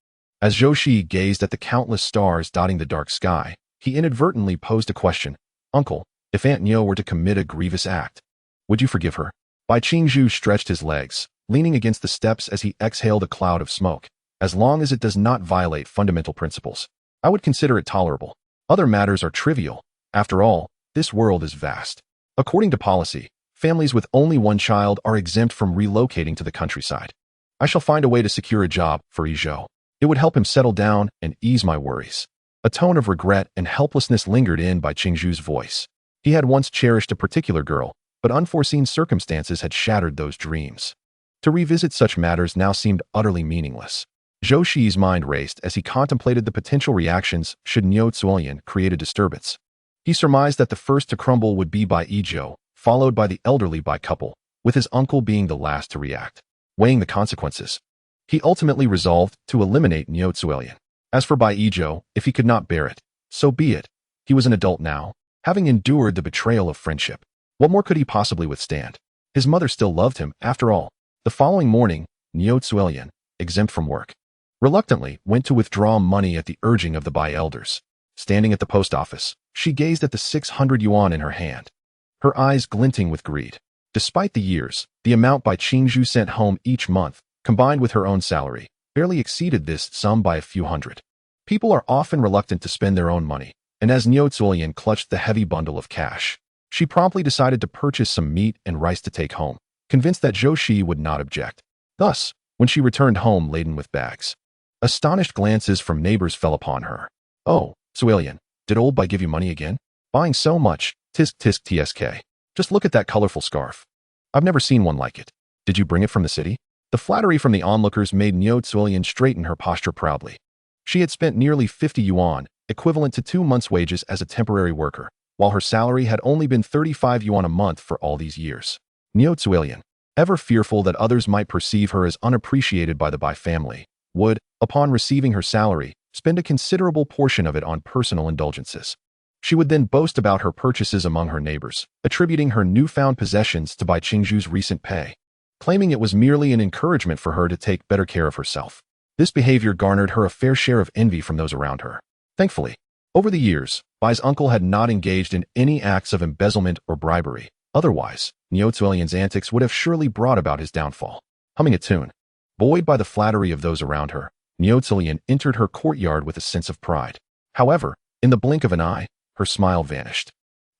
As Zhou Shiyi gazed at the countless stars dotting the dark sky, he inadvertently posed a question. "Uncle, if Aunt Niu were to commit a grievous act, would you forgive her?" Bai Qingzhu stretched his legs, leaning against the steps as he exhaled a cloud of smoke. "As long as it does not violate fundamental principles, I would consider it tolerable. Other matters are trivial. After all, this world is vast. According to policy, families with only one child are exempt from relocating to the countryside. I shall find a way to secure a job for Yizhou. It would help him settle down and ease my worries." A tone of regret and helplessness lingered in Bai Qingzhu's voice. He had once cherished a particular girl, but unforeseen circumstances had shattered those dreams. To revisit such matters now seemed utterly meaningless. Zhou Shiyi's mind raced as he contemplated the potential reactions should Niu Zuilian create a disturbance. He surmised that the first to crumble would be Bai Yizhou, followed by the elderly Bai couple, with his uncle being the last to react. Weighing the consequences, he ultimately resolved to eliminate Niu Zuilian. As for Bai Yizhou, if he could not bear it, so be it. He was an adult now, having endured the betrayal of friendship. What more could he possibly withstand? His mother still loved him, after all. The following morning, Niu Zuilian, exempt from work, reluctantly went to withdraw money at the urging of the Bai elders. Standing at the post office, she gazed at the 600 yuan in her hand, her eyes glinting with greed. Despite the years, the amount Bai Qingzhu sent home each month, combined with her own salary, barely exceeded this sum by a few hundred. People are often reluctant to spend their own money, and as Niu Zuilian clutched the heavy bundle of cash, she promptly decided to purchase some meat and rice to take home, convinced that Zhou Shiyi would not object. Thus, when she returned home laden with bags. Astonished glances from neighbors fell upon her. "Oh, Suelian, did old Bai give you money again? Buying so much, tisk tisk tsk. Just look at that colorful scarf. I've never seen one like it. Did you bring it from the city?" The flattery from the onlookers made Niu Zuilian straighten her posture proudly. She had spent nearly 50 yuan, equivalent to 2 months' wages as a temporary worker, while her salary had only been 35 yuan a month for all these years. Niu Zuilian, ever fearful that others might perceive her as unappreciated by the Bai family, would, upon receiving her salary, spend a considerable portion of it on personal indulgences. She would then boast about her purchases among her neighbors, attributing her newfound possessions to Bai Qingzhu's recent pay, claiming it was merely an encouragement for her to take better care of herself. This behavior garnered her a fair share of envy from those around her. Thankfully, over the years, Bai's uncle had not engaged in any acts of embezzlement or bribery. Otherwise, Niu Zuilian's antics would have surely brought about his downfall. Humming a tune, buoyed by the flattery of those around her, Niu Zuilian entered her courtyard with a sense of pride. However, in the blink of an eye, her smile vanished.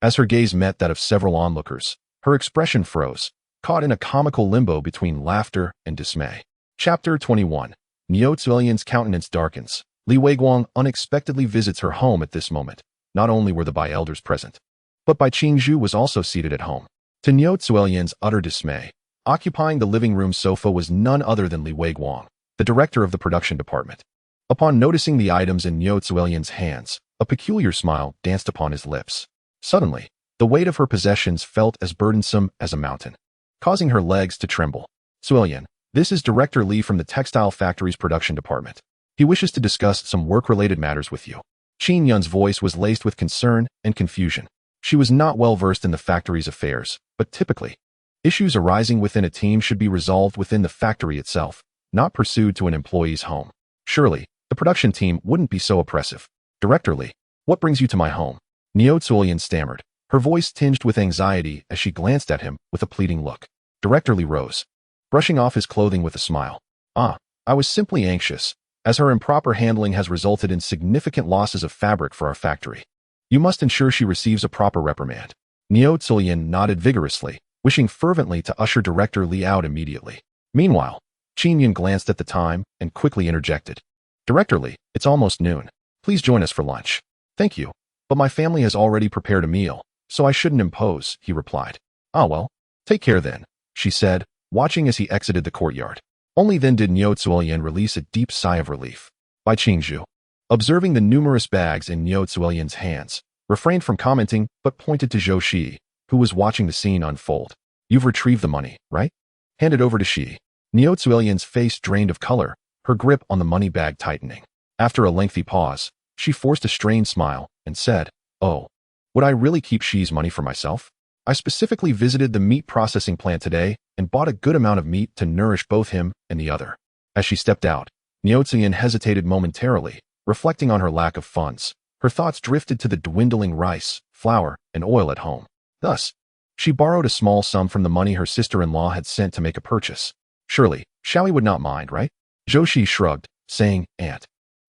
As her gaze met that of several onlookers, her expression froze, caught in a comical limbo between laughter and dismay. Chapter 21. Niu Zuilian's countenance darkens. Li Weiguang unexpectedly visits her home at this moment. Not only were the Bai elders present, but Bai Qingzhu was also seated at home. To Niu Zuilian's utter dismay, occupying the living room sofa was none other than Li Weiguang, the director of the production department. Upon noticing the items in Niu Zuilian's hands, a peculiar smile danced upon his lips. Suddenly, the weight of her possessions felt as burdensome as a mountain, causing her legs to tremble. "Zuilian, this is Director Li from the textile factory's production department. He wishes to discuss some work-related matters with you." Qin Yun's voice was laced with concern and confusion. She was not well versed in the factory's affairs, but typically, issues arising within a team should be resolved within the factory itself, not pursued to an employee's home. Surely, the production team wouldn't be so oppressive. "Director Li, what brings you to my home?" Niu Zuilian stammered, her voice tinged with anxiety as she glanced at him with a pleading look. Director Li rose, brushing off his clothing with a smile. I was simply anxious, as her improper handling has resulted in significant losses of fabric for our factory. You must ensure she receives a proper reprimand." Niu Zuilian nodded vigorously, wishing fervently to usher Director Li out immediately. Meanwhile, Qin Yun glanced at the time and quickly interjected. "Director Li, it's almost noon. Please join us for lunch." "Thank you, but my family has already prepared a meal, so I shouldn't impose," he replied. "Ah well, take care then," she said, watching as he exited the courtyard. Only then did Niu Zuilian release a deep sigh of relief. Bai Qingzhu, observing the numerous bags in Niu Zuilian's hands, refrained from commenting but pointed to Zhou Shiyi, who was watching the scene unfold. "You've retrieved the money, right? Hand it over to Shiyi." Niu Zuilian's face drained of color, her grip on the money bag tightening. After a lengthy pause, she forced a strained smile and said, "Oh, would I really keep Shiyi's money for myself? I specifically visited the meat processing plant today and bought a good amount of meat to nourish both him and the other." As she stepped out, Niu Zuilian hesitated momentarily, reflecting on her lack of funds. Her thoughts drifted to the dwindling rice, flour, and oil at home. Thus, she borrowed a small sum from the money her sister-in-law had sent to make a purchase. Surely, Xiaoyi would not mind, right? Zhou Shiyi shrugged, saying, "Aunt,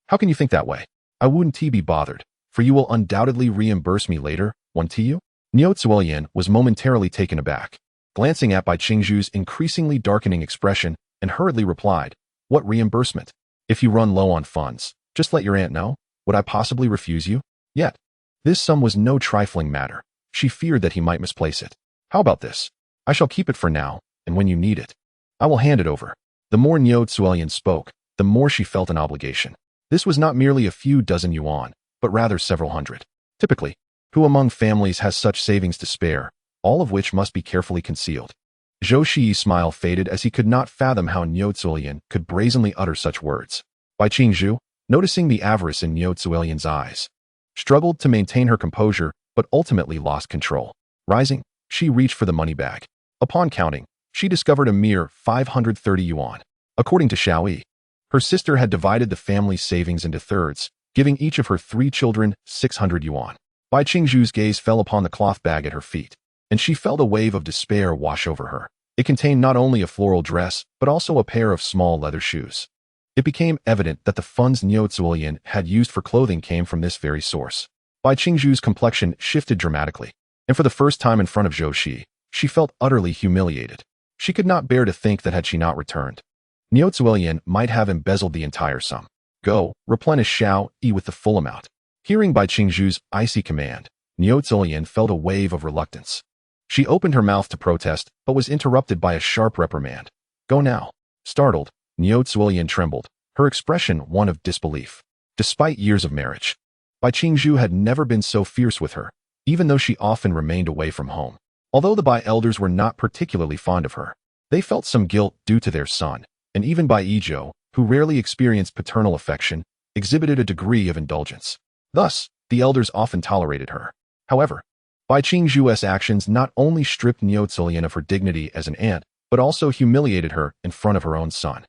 how can you think that way? I wouldn't be bothered, for you will undoubtedly reimburse me later, won't you?" Niu Zuilian was momentarily taken aback, glancing at Bai Qingzhu's increasingly darkening expression, and hurriedly replied, "What reimbursement? If you run low on funds, just let your aunt know. Would I possibly refuse you?" Yet, this sum was no trifling matter. She feared that he might misplace it. "How about this? I shall keep it for now, and when you need it, I will hand it over." The more Niu Zuilian spoke, the more she felt an obligation. This was not merely a few dozen yuan, but rather several hundred. Typically, who among families has such savings to spare, all of which must be carefully concealed? Zhou Shiyi's smile faded as he could not fathom how Niu Zuilian could brazenly utter such words. Bai Qingzhu, noticing the avarice in Niu Zuilian's eyes, struggled to maintain her composure but ultimately lost control. Rising, she reached for the money bag. Upon counting, she discovered a mere 530 yuan. According to Xiaoyi, her sister had divided the family's savings into thirds, giving each of her 3 children 600 yuan. Bai Qingzhu's gaze fell upon the cloth bag at her feet, and she felt a wave of despair wash over her. It contained not only a floral dress, but also a pair of small leather shoes. It became evident that the funds Niu Zuilian had used for clothing came from this very source. Bai Qingzhu's complexion shifted dramatically, and for the first time in front of Zhou Shiyi, she felt utterly humiliated. She could not bear to think that had she not returned, Niuzuelian might have embezzled the entire sum. Go, replenish Zhou Yi with the full amount. Hearing Bai Qingzhu's icy command, Niuzuelian felt a wave of reluctance. She opened her mouth to protest, but was interrupted by a sharp reprimand. Go now. Startled, Niuzuelian trembled, her expression one of disbelief. Despite years of marriage, Bai Qingzhu had never been so fierce with her, even though she often remained away from home. Although the Bai elders were not particularly fond of her, they felt some guilt due to their son, and even Bai Yizhou, who rarely experienced paternal affection, exhibited a degree of indulgence. Thus, the elders often tolerated her. However, Bai Qingzhu's actions not only stripped Niuzuelian of her dignity as an aunt, but also humiliated her in front of her own son.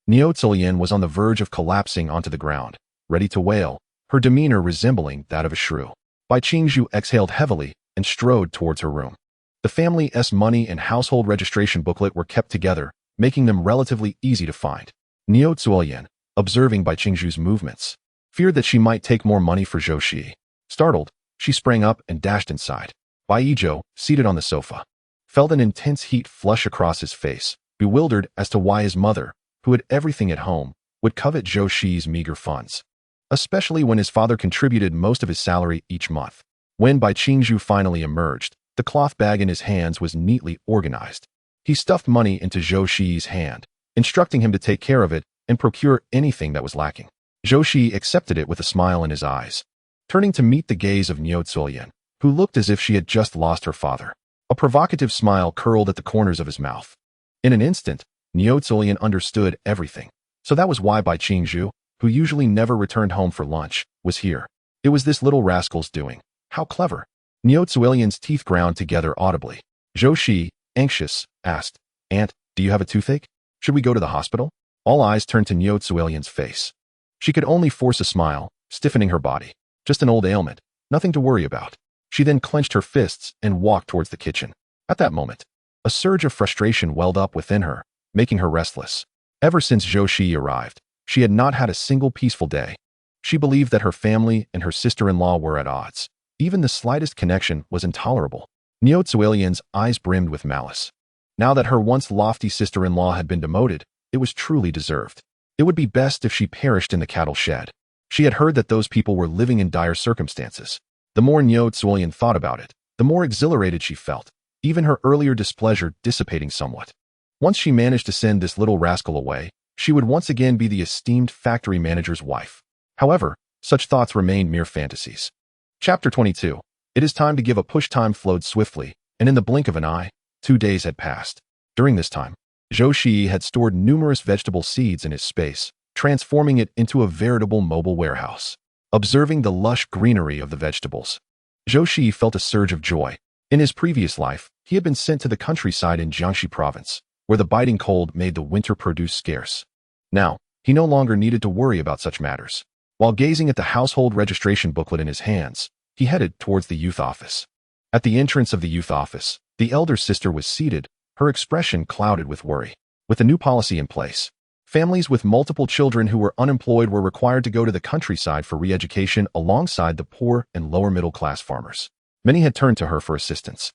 Niuzuelian was on the verge of collapsing onto the ground, ready to wail, her demeanor resembling that of a shrew. Bai Qingzhu exhaled heavily and strode towards her room. The family's money and household registration booklet were kept together, making them relatively easy to find. Niuzuelian, observing Bai Qingzhu's movements, feared that she might take more money for Zhou Shiyi. Startled, she sprang up and dashed inside. Bai Yizhou, seated on the sofa, felt an intense heat flush across his face, bewildered as to why his mother, who had everything at home, would covet Zhou Shiyi's meager funds, especially when his father contributed most of his salary each month. When Bai Qingzhu finally emerged, the cloth bag in his hands was neatly organized. He stuffed money into Zhou Shiyi's hand, instructing him to take care of it and procure anything that was lacking. Zhou Shiyi accepted it with a smile in his eyes, turning to meet the gaze of Niuzuelian, who looked as if she had just lost her father. A provocative smile curled at the corners of his mouth. In an instant, Niuzuelian understood everything. So that was why Bai Qingzhu, who usually never returned home for lunch, was here. It was this little rascal's doing. How clever. Niuzuelian's teeth ground together audibly. Zhou Shiyi, anxious, asked, Aunt, do you have a toothache? Should we go to the hospital? All eyes turned to Niuzuelian's face. She could only force a smile, stiffening her body. Just an old ailment, nothing to worry about. She then clenched her fists and walked towards the kitchen. At that moment, a surge of frustration welled up within her, making her restless. Ever since Zhou Shiyi arrived, she had not had a single peaceful day. She believed that her family and her sister-in-law were at odds. Even the slightest connection was intolerable. Niuzuelian's eyes brimmed with malice. Now that her once lofty sister-in-law had been demoted, it was truly deserved. It would be best if she perished in the cattle shed. She had heard that those people were living in dire circumstances. The more Niuzuelian thought about it, the more exhilarated she felt, even her earlier displeasure dissipating somewhat. Once she managed to send this little rascal away, she would once again be the esteemed factory manager's wife. However, such thoughts remained mere fantasies. Chapter 22. It is time to give a push. Time flowed swiftly, and in the blink of an eye, 2 days had passed. During this time, Zhou Shiyi had stored numerous vegetable seeds in his space, transforming it into a veritable mobile warehouse. Observing the lush greenery of the vegetables, Zhou Shiyi felt a surge of joy. In his previous life, he had been sent to the countryside in Jiangxi province, where the biting cold made the winter produce scarce. Now, he no longer needed to worry about such matters. While gazing at the household registration booklet in his hands, he headed towards the youth office. At the entrance of the youth office, the elder sister was seated, her expression clouded with worry. With a new policy in place, families with multiple children who were unemployed were required to go to the countryside for re-education alongside the poor and lower-middle-class farmers. Many had turned to her for assistance.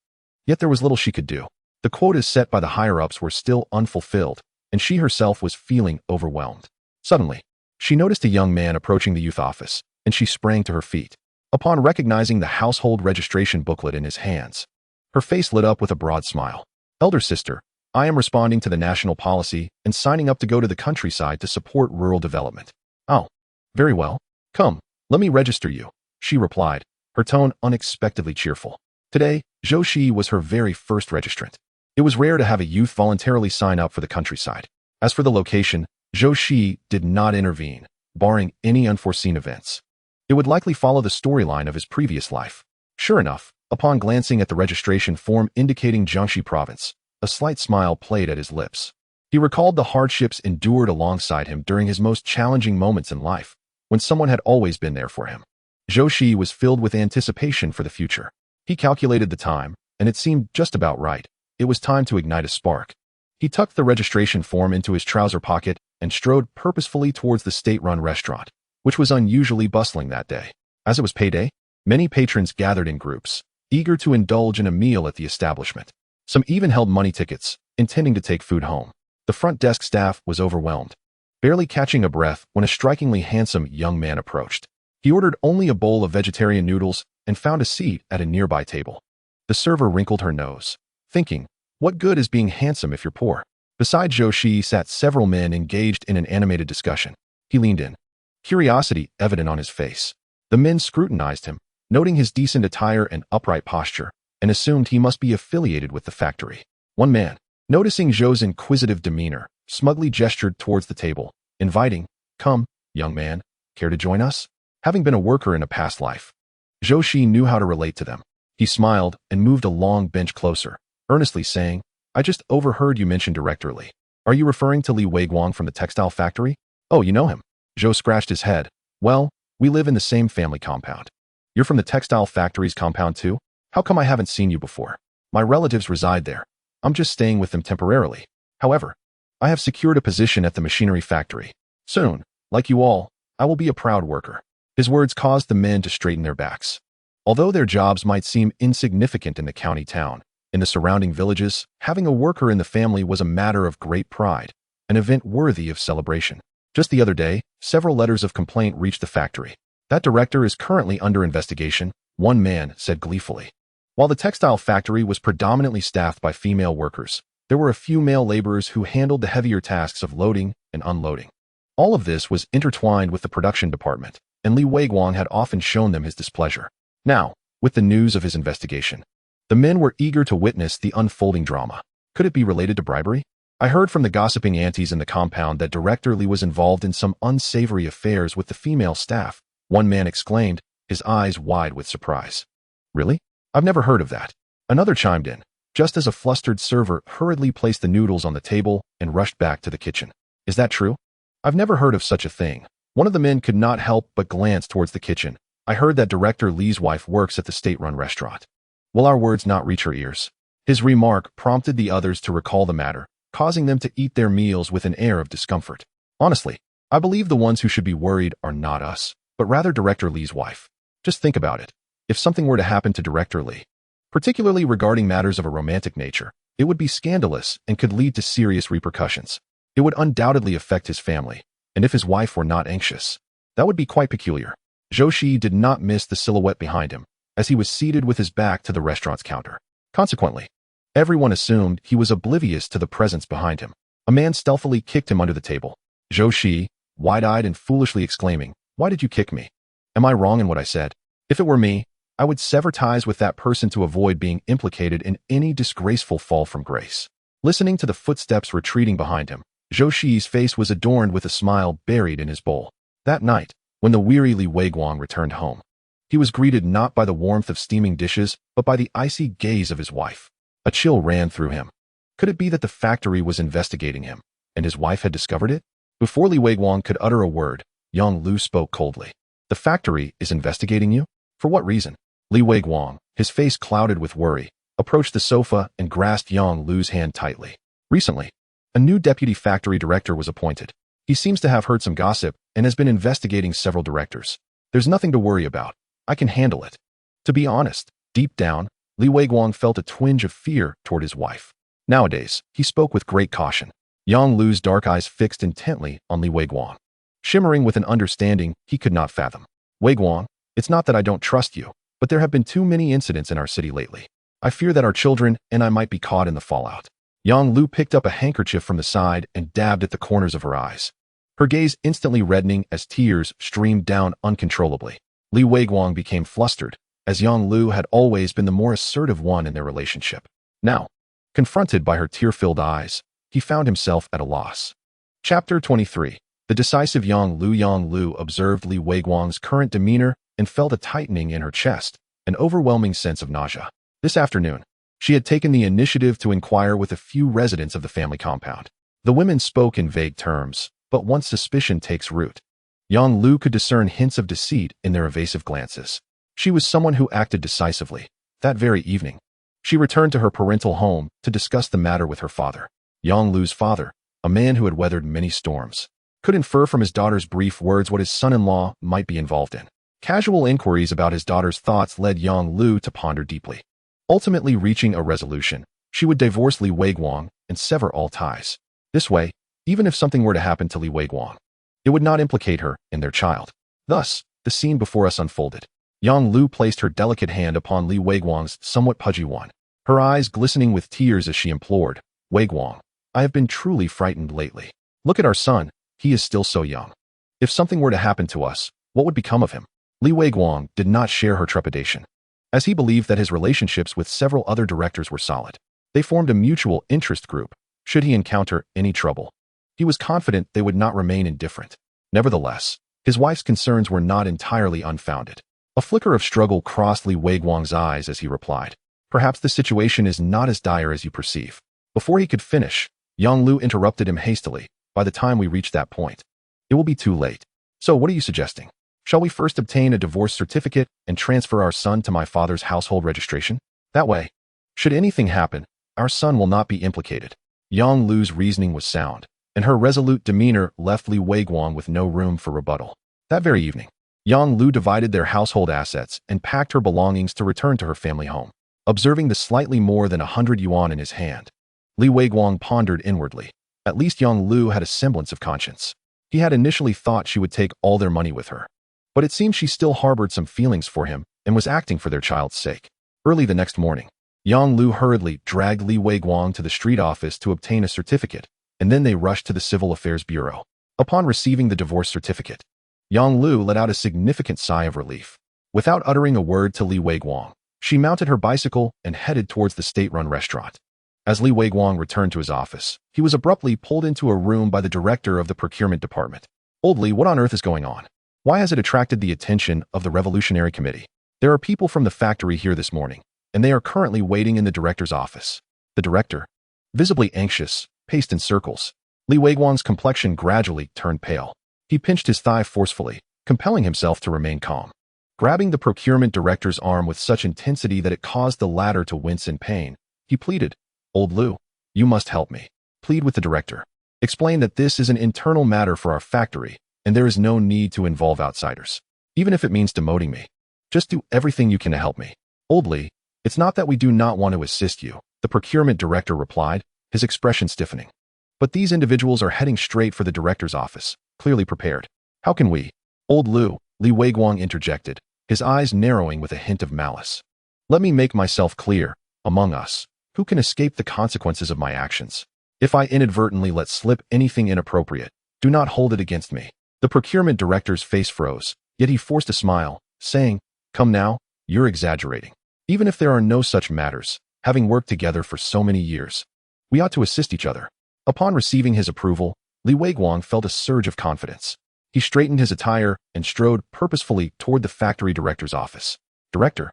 Yet there was little she could do. The quotas set by the higher-ups were still unfulfilled, and she herself was feeling overwhelmed. Suddenly, she noticed a young man approaching the youth office, and she sprang to her feet. Upon recognizing the household registration booklet in his hands, her face lit up with a broad smile. Elder sister, I am responding to the national policy and signing up to go to the countryside to support rural development. Oh, very well. Come, let me register you, she replied, her tone unexpectedly cheerful. Today, Zhou Shiyi was her very first registrant. It was rare to have a youth voluntarily sign up for the countryside. As for the location, Zhou Shiyi did not intervene, barring any unforeseen events. It would likely follow the storyline of his previous life. Sure enough, upon glancing at the registration form indicating Jiangxi province, a slight smile played at his lips. He recalled the hardships endured alongside him during his most challenging moments in life, when someone had always been there for him. Zhou Shiyi was filled with anticipation for the future. He calculated the time, and it seemed just about right. It was time to ignite a spark. He tucked the registration form into his trouser pocket and strode purposefully towards the state-run restaurant, which was unusually bustling that day. As it was payday, many patrons gathered in groups, eager to indulge in a meal at the establishment. Some even held money tickets, intending to take food home. The front desk staff was overwhelmed, barely catching a breath when a strikingly handsome young man approached. He ordered only a bowl of vegetarian noodles and found a seat at a nearby table. The server wrinkled her nose, thinking, what good is being handsome if you're poor? Beside Zhou Shiyi sat several men engaged in an animated discussion. He leaned in, curiosity evident on his face. The men scrutinized him, noting his decent attire and upright posture, and assumed he must be affiliated with the factory. One man, noticing Zhou's inquisitive demeanor, smugly gestured towards the table, inviting, come, young man, care to join us? Having been a worker in a past life, Zhou Shiyi knew how to relate to them. He smiled and moved a long bench closer, earnestly saying, I just overheard you mention Director Li. Are you referring to Li Weiguang from the textile factory? Oh, you know him. Zhou scratched his head. Well, we live in the same family compound. You're from the textile factory's compound too? How come I haven't seen you before? My relatives reside there. I'm just staying with them temporarily. However, I have secured a position at the machinery factory. Soon, like you all, I will be a proud worker. His words caused the men to straighten their backs. Although their jobs might seem insignificant in the county town, in the surrounding villages, having a worker in the family was a matter of great pride, an event worthy of celebration. Just the other day, several letters of complaint reached the factory. That director is currently under investigation, one man said gleefully. While the textile factory was predominantly staffed by female workers, there were a few male laborers who handled the heavier tasks of loading and unloading. All of this was intertwined with the production department, and Li Weiguang had often shown them his displeasure. Now, with the news of his investigation, the men were eager to witness the unfolding drama. Could it be related to bribery? I heard from the gossiping aunties in the compound that Director Li was involved in some unsavory affairs with the female staff, one man exclaimed, his eyes wide with surprise. Really? I've never heard of that. Another chimed in, just as a flustered server hurriedly placed the noodles on the table and rushed back to the kitchen. Is that true? I've never heard of such a thing. One of the men could not help but glance towards the kitchen. I heard that Director Li's wife works at the state-run restaurant. Will our words not reach her ears? His remark prompted the others to recall the matter, causing them to eat their meals with an air of discomfort. Honestly, I believe the ones who should be worried are not us, but rather Director Li's wife. Just think about it. If something were to happen to Director Li, particularly regarding matters of a romantic nature, it would be scandalous and could lead to serious repercussions. It would undoubtedly affect his family, and if his wife were not anxious, that would be quite peculiar. Zhou Shiyi did not miss the silhouette behind him, as he was seated with his back to the restaurant's counter. Consequently, everyone assumed he was oblivious to the presence behind him. A man stealthily kicked him under the table. Zhou Shiyi, wide-eyed and foolishly exclaiming, "Why did you kick me? Am I wrong in what I said? If it were me, I would sever ties with that person to avoid being implicated in any disgraceful fall from grace." Listening to the footsteps retreating behind him, Zhou Shiyi's face was adorned with a smile buried in his bowl. That night, when the weary Li Weiguang returned home, he was greeted not by the warmth of steaming dishes, but by the icy gaze of his wife. A chill ran through him. Could it be that the factory was investigating him, and his wife had discovered it? Before Li Weiguang could utter a word, Yang Lu spoke coldly. "The factory is investigating you? For what reason?" Li Weiguang, his face clouded with worry, approached the sofa and grasped Yang Lu's hand tightly. "Recently, a new deputy factory director was appointed. He seems to have heard some gossip and has been investigating several directors. There's nothing to worry about. I can handle it." To be honest, deep down, Li Weiguang felt a twinge of fear toward his wife. Nowadays, he spoke with great caution. Yang Lu's dark eyes fixed intently on Li Weiguang, shimmering with an understanding he could not fathom. "Weiguang, it's not that I don't trust you, but there have been too many incidents in our city lately. I fear that our children and I might be caught in the fallout." Yang Lu picked up a handkerchief from the side and dabbed at the corners of her eyes, her gaze instantly reddening as tears streamed down uncontrollably. Li Weiguang became flustered, as Yang Lu had always been the more assertive one in their relationship. Now, confronted by her tear-filled eyes, he found himself at a loss. Chapter 23. The decisive Yang Lu observed Li Weiguang's current demeanor and felt a tightening in her chest, an overwhelming sense of nausea. This afternoon, she had taken the initiative to inquire with a few residents of the family compound. The women spoke in vague terms, but once suspicion takes root, Yang Lu could discern hints of deceit in their evasive glances. She was someone who acted decisively. That very evening, she returned to her parental home to discuss the matter with her father. Yang Lu's father, a man who had weathered many storms, could infer from his daughter's brief words what his son-in-law might be involved in. Casual inquiries about his daughter's thoughts led Yang Lu to ponder deeply. Ultimately reaching a resolution, she would divorce Li Weiguang and sever all ties. This way, even if something were to happen to Li Weiguang, it would not implicate her and their child. Thus, the scene before us unfolded. Yang Lu placed her delicate hand upon Li Weiguang's somewhat pudgy one, her eyes glistening with tears as she implored, "Weiguang, I have been truly frightened lately. Look at our son, he is still so young. If something were to happen to us, what would become of him?" Li Weiguang did not share her trepidation, as he believed that his relationships with several other directors were solid. They formed a mutual interest group, should he encounter any trouble. He was confident they would not remain indifferent. Nevertheless, his wife's concerns were not entirely unfounded. A flicker of struggle crossed Li Weiguang's eyes as he replied, "Perhaps the situation is not as dire as you perceive." Before he could finish, Yang Lu interrupted him hastily. "By the time we reach that point, it will be too late. So what are you suggesting? Shall we first obtain a divorce certificate and transfer our son to my father's household registration? That way, should anything happen, our son will not be implicated." Yang Lu's reasoning was sound, and her resolute demeanor left Li Weiguang with no room for rebuttal. That very evening, Yang Lu divided their household assets and packed her belongings to return to her family home. Observing the slightly more than 100 yuan in his hand, Li Weiguang pondered inwardly. At least Yang Lu had a semblance of conscience. He had initially thought she would take all their money with her, but it seemed she still harbored some feelings for him and was acting for their child's sake. Early the next morning, Yang Lu hurriedly dragged Li Weiguang to the street office to obtain a certificate, and then they rushed to the Civil Affairs Bureau. Upon receiving the divorce certificate, Yang Lu let out a significant sigh of relief. Without uttering a word to Li Weiguang, she mounted her bicycle and headed towards the state-run restaurant. As Li Weiguang returned to his office, he was abruptly pulled into a room by the director of the procurement department. "Old Li, what on earth is going on? Why has it attracted the attention of the Revolutionary Committee? There are people from the factory here this morning, and they are currently waiting in the director's office." The director, visibly anxious, paced in circles. Li Weiguang's complexion gradually turned pale. He pinched his thigh forcefully, compelling himself to remain calm. Grabbing the procurement director's arm with such intensity that it caused the latter to wince in pain, he pleaded, "Old Lu, you must help me. Plead with the director. Explain that this is an internal matter for our factory, and there is no need to involve outsiders. Even if it means demoting me. Just do everything you can to help me." "Old Li, it's not that we do not want to assist you," the procurement director replied, his expression stiffening. "But these individuals are heading straight for the director's office, clearly prepared. How can we?" "Old Lu," Li Weiguang interjected, his eyes narrowing with a hint of malice. "Let me make myself clear. Among us, who can escape the consequences of my actions? If I inadvertently let slip anything inappropriate, do not hold it against me." The procurement director's face froze, yet he forced a smile, saying, "Come now, you're exaggerating. Even if there are no such matters, having worked together for so many years, we ought to assist each other." Upon receiving his approval, Li Weiguang felt a surge of confidence. He straightened his attire and strode purposefully toward the factory director's office. "Director,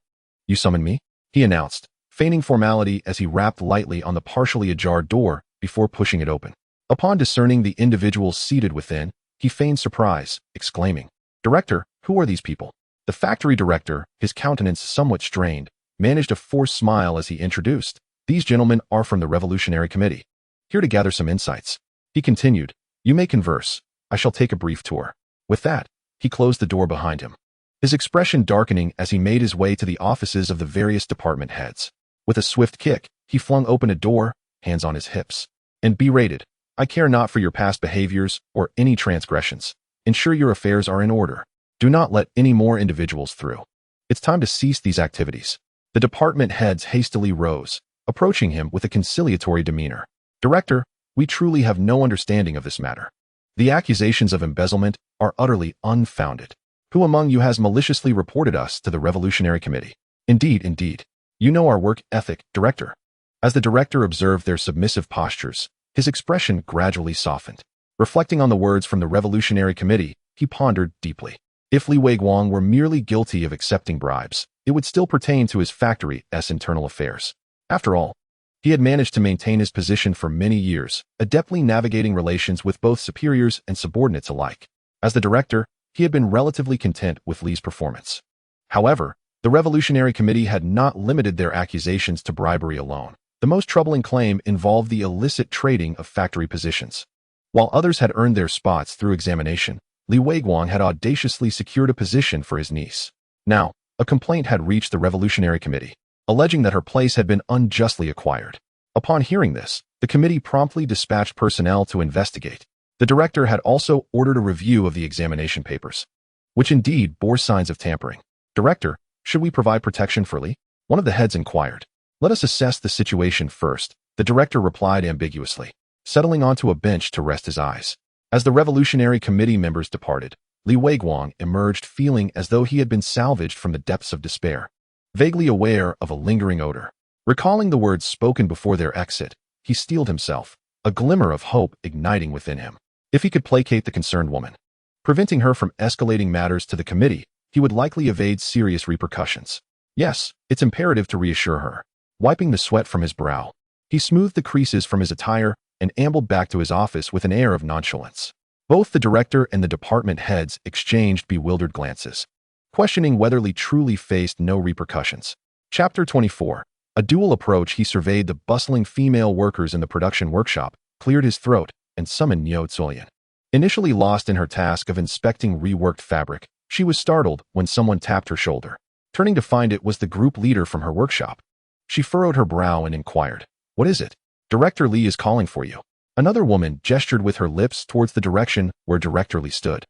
you summoned me?" he announced, feigning formality as he rapped lightly on the partially ajar door before pushing it open. Upon discerning the individuals seated within, he feigned surprise, exclaiming, "Director, who are these people?" The factory director, his countenance somewhat strained, managed a forced smile as he introduced, "These gentlemen are from the Revolutionary Committee, here to gather some insights." He continued, "You may converse. I shall take a brief tour." With that, he closed the door behind him, his expression darkening as he made his way to the offices of the various department heads. With a swift kick, he flung open a door, hands on his hips, and berated, "I care not for your past behaviors or any transgressions. Ensure your affairs are in order. Do not let any more individuals through. It's time to cease these activities." The department heads hastily rose, approaching him with a conciliatory demeanor. "Director, we truly have no understanding of this matter. The accusations of embezzlement are utterly unfounded. Who among you has maliciously reported us to the Revolutionary Committee?" Indeed. You know our work ethic, Director." As the director observed their submissive postures, his expression gradually softened. Reflecting on the words from the Revolutionary Committee, he pondered deeply. If Li Weiguang were merely guilty of accepting bribes, it would still pertain to his factory's internal affairs. After all, he had managed to maintain his position for many years, adeptly navigating relations with both superiors and subordinates alike. As the director, he had been relatively content with Li's performance. However, the Revolutionary Committee had not limited their accusations to bribery alone. The most troubling claim involved the illicit trading of factory positions. While others had earned their spots through examination, Li Weiguang had audaciously secured a position for his niece. Now, a complaint had reached the Revolutionary Committee, alleging that her place had been unjustly acquired. Upon hearing this, the The committee promptly dispatched personnel to investigate. The director had also ordered a review of the examination papers, which indeed bore signs of tampering. "Director, should we provide protection for Li?" one of the heads inquired. "Let us assess the situation first," the director replied ambiguously, settling onto a bench to rest his eyes. As the Revolutionary Committee members departed, Li Weiguang emerged feeling as though he had been salvaged from the depths of despair, vaguely aware of a lingering odor. Recalling the words spoken before their exit, he steeled himself, a glimmer of hope igniting within him. If he could placate the concerned woman, preventing her from escalating matters to the committee, he would likely evade serious repercussions. Yes, it's imperative to reassure her. Wiping the sweat from his brow, he smoothed the creases from his attire and ambled back to his office with an air of nonchalance. Both the director and the department heads exchanged bewildered glances, questioning whether Li truly faced no repercussions. Chapter 24. A dual approach. He surveyed the bustling female workers in the production workshop, cleared his throat, and summoned Niu Zuolian. Initially lost in her task of inspecting reworked fabric, she was startled when someone tapped her shoulder. Turning to find it was the group leader from her workshop. She furrowed her brow and inquired, "What is it?" "Director Li is calling for you." Another woman gestured with her lips towards the direction where Director Li stood,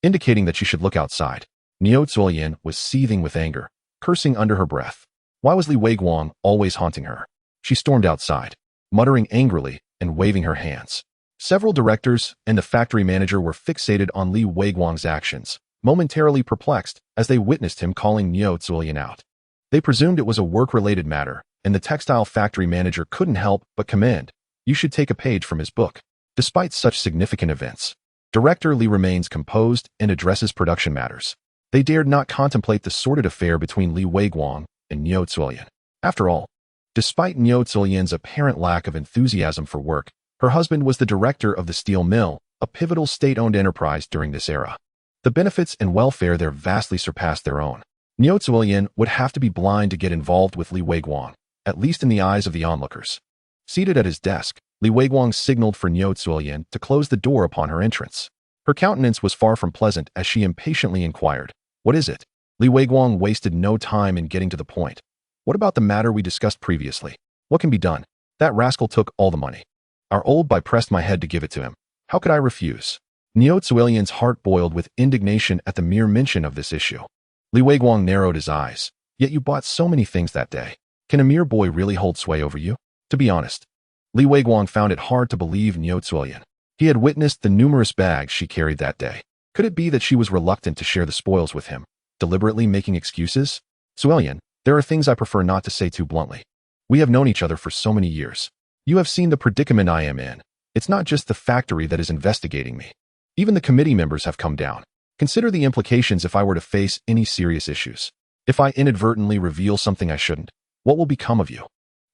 indicating that she should look outside. Niu Zuolian was seething with anger, cursing under her breath. Why was Li Weiguang always haunting her? She stormed outside, muttering angrily and waving her hands. Several directors and the factory manager were fixated on Li Weiguang's actions, momentarily perplexed as they witnessed him calling Niu Zuolian out. They presumed it was a work-related matter, and the textile factory manager couldn't help but commend, "You should take a page from his book." Despite such significant events, Director Li remains composed and addresses production matters. They dared not contemplate the sordid affair between Li Weiguang and Niu Zuolian. After all, despite Niu Zuolian's apparent lack of enthusiasm for work, her husband was the director of the steel mill, a pivotal state-owned enterprise during this era. The benefits and welfare there vastly surpassed their own. Niu Zuolian would have to be blind to get involved with Li Weiguang, at least in the eyes of the onlookers. Seated at his desk, Li Weiguang signaled for Niu Zuolian to close the door upon her entrance. Her countenance was far from pleasant as she impatiently inquired, "What is it?" Li Weiguang wasted no time in getting to the point. "What about the matter we discussed previously? What can be done? That rascal took all the money. Our old bai pressed my head to give it to him. How could I refuse?" Niu Zuolian's heart boiled with indignation at the mere mention of this issue. Li Weiguang narrowed his eyes. "Yet you bought so many things that day. Can a mere boy really hold sway over you?" To be honest, Li Weiguang found it hard to believe Niu Zuolian. He had witnessed the numerous bags she carried that day. Could it be that she was reluctant to share the spoils with him, deliberately making excuses? "Zuolian, there are things I prefer not to say too bluntly. We have known each other for so many years. You have seen the predicament I am in. It's not just the factory that is investigating me. Even the committee members have come down. Consider the implications if I were to face any serious issues. If I inadvertently reveal something I shouldn't, what will become of you?"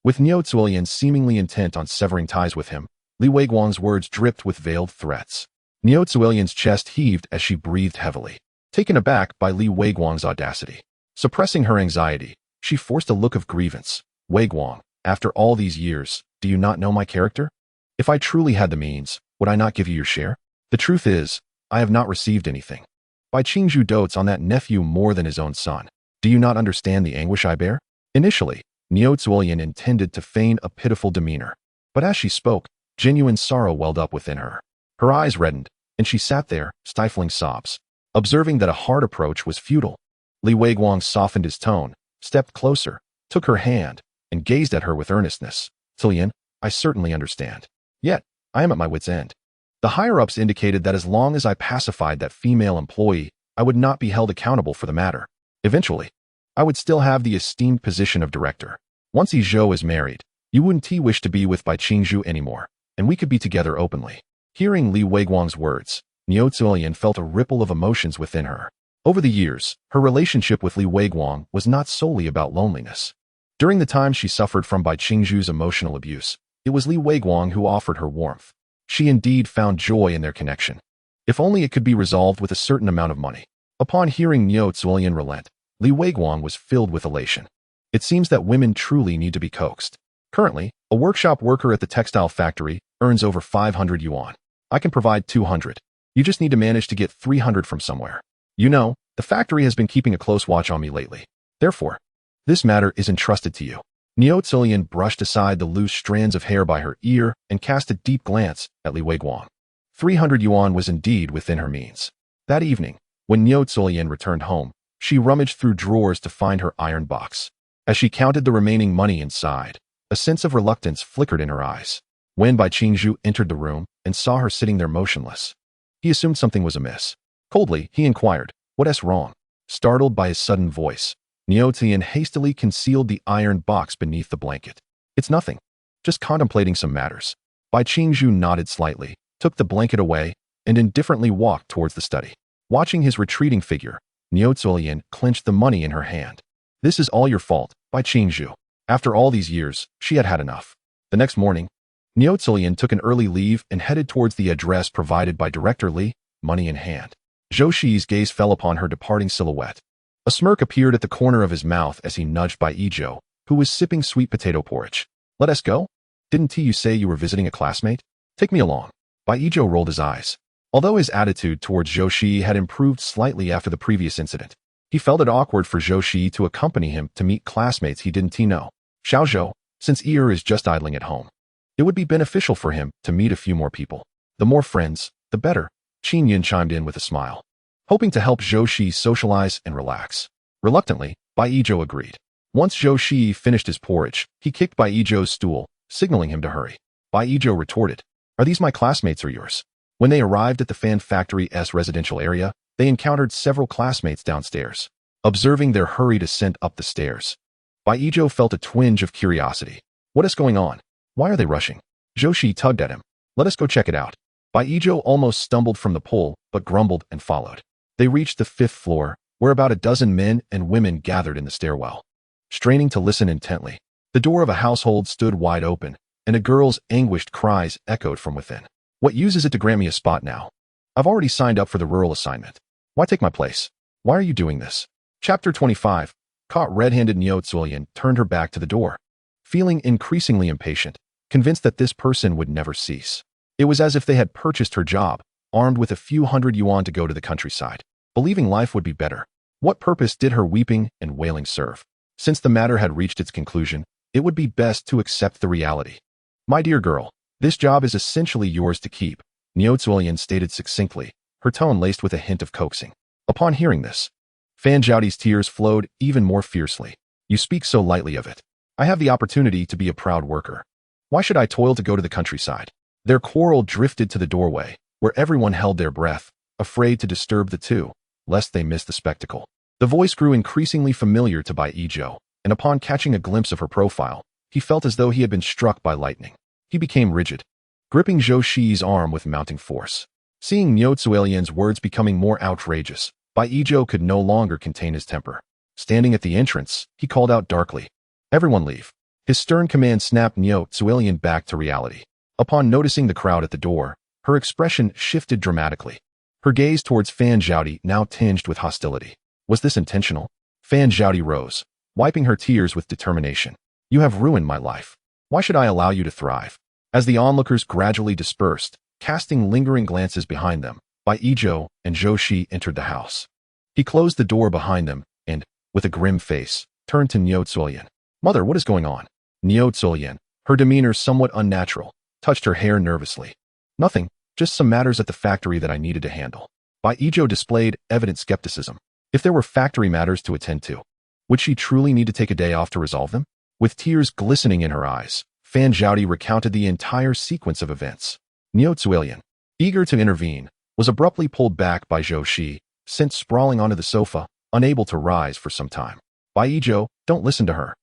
With Niu Zuolian seemingly intent on severing ties with him, Li Weiguang's words dripped with veiled threats. Niu Zuolian's chest heaved as she breathed heavily, taken aback by Li Weiguang's audacity. Suppressing her anxiety, she forced a look of grievance. "Weiguang, after all these years, do you not know my character? If I truly had the means, would I not give you your share? The truth is, I have not received anything. Bai Qingzhu dotes on that nephew more than his own son. Do you not understand the anguish I bear?" Initially, Niu Zuolian intended to feign a pitiful demeanor, but as she spoke, genuine sorrow welled up within her. Her eyes reddened, and she sat there, stifling sobs. Observing that a hard approach was futile, Li Weiguang softened his tone, stepped closer, took her hand, and gazed at her with earnestness. "Zuolian, I certainly understand. Yet, I am at my wit's end. The higher-ups indicated that as long as I pacified that female employee, I would not be held accountable for the matter. Eventually, I would still have the esteemed position of director. Once Zhou is married, you wouldn't wish to be with Bai Qingzhu anymore, and we could be together openly." Hearing Li Weiguang's words, Niu Zuolian felt a ripple of emotions within her. Over the years, her relationship with Li Weiguang was not solely about loneliness. During the time she suffered from Bai Qingzhu's emotional abuse, it was Li Weiguang who offered her warmth. She indeed found joy in their connection. If only it could be resolved with a certain amount of money. Upon hearing Niu Zuolian relent, Li Weiguang was filled with elation. It seems that women truly need to be coaxed. Currently, a workshop worker at the textile factory earns over 500 yuan. I can provide 200. You just need to manage to get 300 from somewhere. You know, the factory has been keeping a close watch on me lately. Therefore, this matter is entrusted to you. Niu Zilian brushed aside the loose strands of hair by her ear and cast a deep glance at Li Weiguang. 300 yuan was indeed within her means. That evening, when Niu Zilian returned home, she rummaged through drawers to find her iron box. As she counted the remaining money inside, a sense of reluctance flickered in her eyes. When Bai Qingzhu entered the room and saw her sitting there motionless, he assumed something was amiss. Coldly, he inquired, "What's wrong?" Startled by his sudden voice, Niu Zilian hastily concealed the iron box beneath the blanket. "It's nothing. Just contemplating some matters." Bai Qingzhu nodded slightly, took the blanket away, and indifferently walked towards the study. Watching his retreating figure, Niu Zilian clenched the money in her hand. "This is all your fault, Bai Qingzhu." After all these years, she had had enough. The next morning, Niu Zilian took an early leave and headed towards the address provided by Director Li, money in hand. Zhou Shiyi's gaze fell upon her departing silhouette. A smirk appeared at the corner of his mouth as he nudged Bai Yizhou, who was sipping sweet potato porridge. "Let us go? Didn't you say you were visiting a classmate? Take me along." Bai Yizhou rolled his eyes. Although his attitude towards Zhou Shiyi had improved slightly after the previous incident, he felt it awkward for Zhou Shiyi to accompany him to meet classmates he didn't know. "Xiao Zhou, since Ear is just idling at home, it would be beneficial for him to meet a few more people. The more friends, the better," Qin Yin chimed in with a smile, hoping to help Zhou Shiyi socialize and relax. Reluctantly, Bai Yizhou agreed. Once Zhou Shiyi finished his porridge, he kicked Bai Yizhou's stool, signaling him to hurry. Bai Yizhou retorted, "Are these my classmates or yours?" When they arrived at the fan factory's residential area, they encountered several classmates downstairs. Observing their hurried ascent up the stairs, Bai Yizhou felt a twinge of curiosity. "What is going on? Why are they rushing?" Zhou Shiyi tugged at him. "Let us go check it out." Bai Yizhou almost stumbled from the pole, but grumbled and followed. They reached the 5th floor, where about a dozen men and women gathered in the stairwell. Straining to listen intently, the door of a household stood wide open, and a girl's anguished cries echoed from within. "What use is it to grant me a spot now? I've already signed up for the rural assignment. Why take my place? Why are you doing this?" Chapter 25. Caught red-handed, Niu Zilian turned her back to the door, feeling increasingly impatient, convinced that this person would never cease. It was as if they had purchased her job, armed with a few hundred yuan to go to the countryside, believing life would be better. What purpose did her weeping and wailing serve? Since the matter had reached its conclusion, it would be best to accept the reality. "My dear girl, this job is essentially yours to keep," Niu Zilian stated succinctly, her tone laced with a hint of coaxing. Upon hearing this, Fan Zhaoti's tears flowed even more fiercely. "You speak so lightly of it. I have the opportunity to be a proud worker. Why should I toil to go to the countryside?" Their quarrel drifted to the doorway, where everyone held their breath, afraid to disturb the two, lest they miss the spectacle. The voice grew increasingly familiar to Bai Yizhou, and upon catching a glimpse of her profile, he felt as though he had been struck by lightning. He became rigid, gripping Zhou Shiyi's arm with mounting force. Seeing Niu Zilian's words becoming more outrageous, Bai Yizhou could no longer contain his temper. Standing at the entrance, he called out darkly, "Everyone leave." His stern command snapped Niu Zilian back to reality. Upon noticing the crowd at the door, her expression shifted dramatically. Her gaze towards Fan Zhaoti now tinged with hostility. Was this intentional? Fan Zhaoti rose, wiping her tears with determination. "You have ruined my life. Why should I allow you to thrive?" As the onlookers gradually dispersed, casting lingering glances behind them, Bai Yizhou and Zhou Shiyi entered the house. He closed the door behind them and, with a grim face, turned to Niu Zilian. "Mother, what is going on?" Niu Zilian, her demeanor somewhat unnatural, touched her hair nervously. "Nothing, just some matters at the factory that I needed to handle." Bai Yizhou displayed evident skepticism. If there were factory matters to attend to, would she truly need to take a day off to resolve them? With tears glistening in her eyes, Fan Zhaoti recounted the entire sequence of events. Niu Zilian, eager to intervene, was abruptly pulled back by Zhou Shiyi, sent sprawling onto the sofa, unable to rise for some time. "Bai Yizhou, don't listen to her.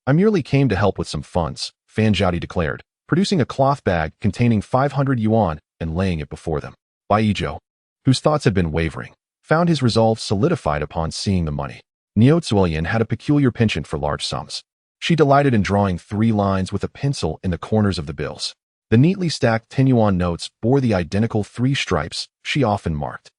I merely came to help with some funds," Fan Zhaoti declared, producing a cloth bag containing 500 yuan and laying it before them. Bai Yizhou, whose thoughts had been wavering, found his resolve solidified upon seeing the money. Niu Zilian had a peculiar penchant for large sums. She delighted in drawing 3 lines with a pencil in the corners of the bills. The neatly stacked 10 yuan notes bore the identical 3 stripes she often marked.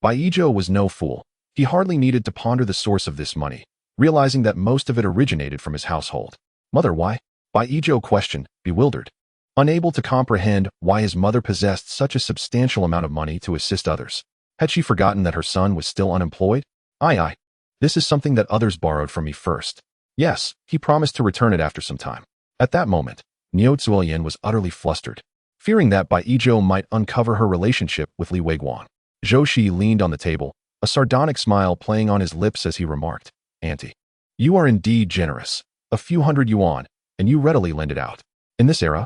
Bai Yizhou was no fool. He hardly needed to ponder the source of this money, realizing that most of it originated from his household. "Mother, why?" Bai Yizhou questioned, bewildered. Unable to comprehend why his mother possessed such a substantial amount of money to assist others. Had she forgotten that her son was still unemployed? Aye. This is something that others borrowed from me first. Yes, he promised to return it after some time. At that moment, Niu Zuilian was utterly flustered, fearing that Bai Yizhou might uncover her relationship with Li Weiguan. Zhou Shiyi leaned on the table, a sardonic smile playing on his lips as he remarked, "Auntie, you are indeed generous. A few hundred yuan, and you readily lend it out. In this era,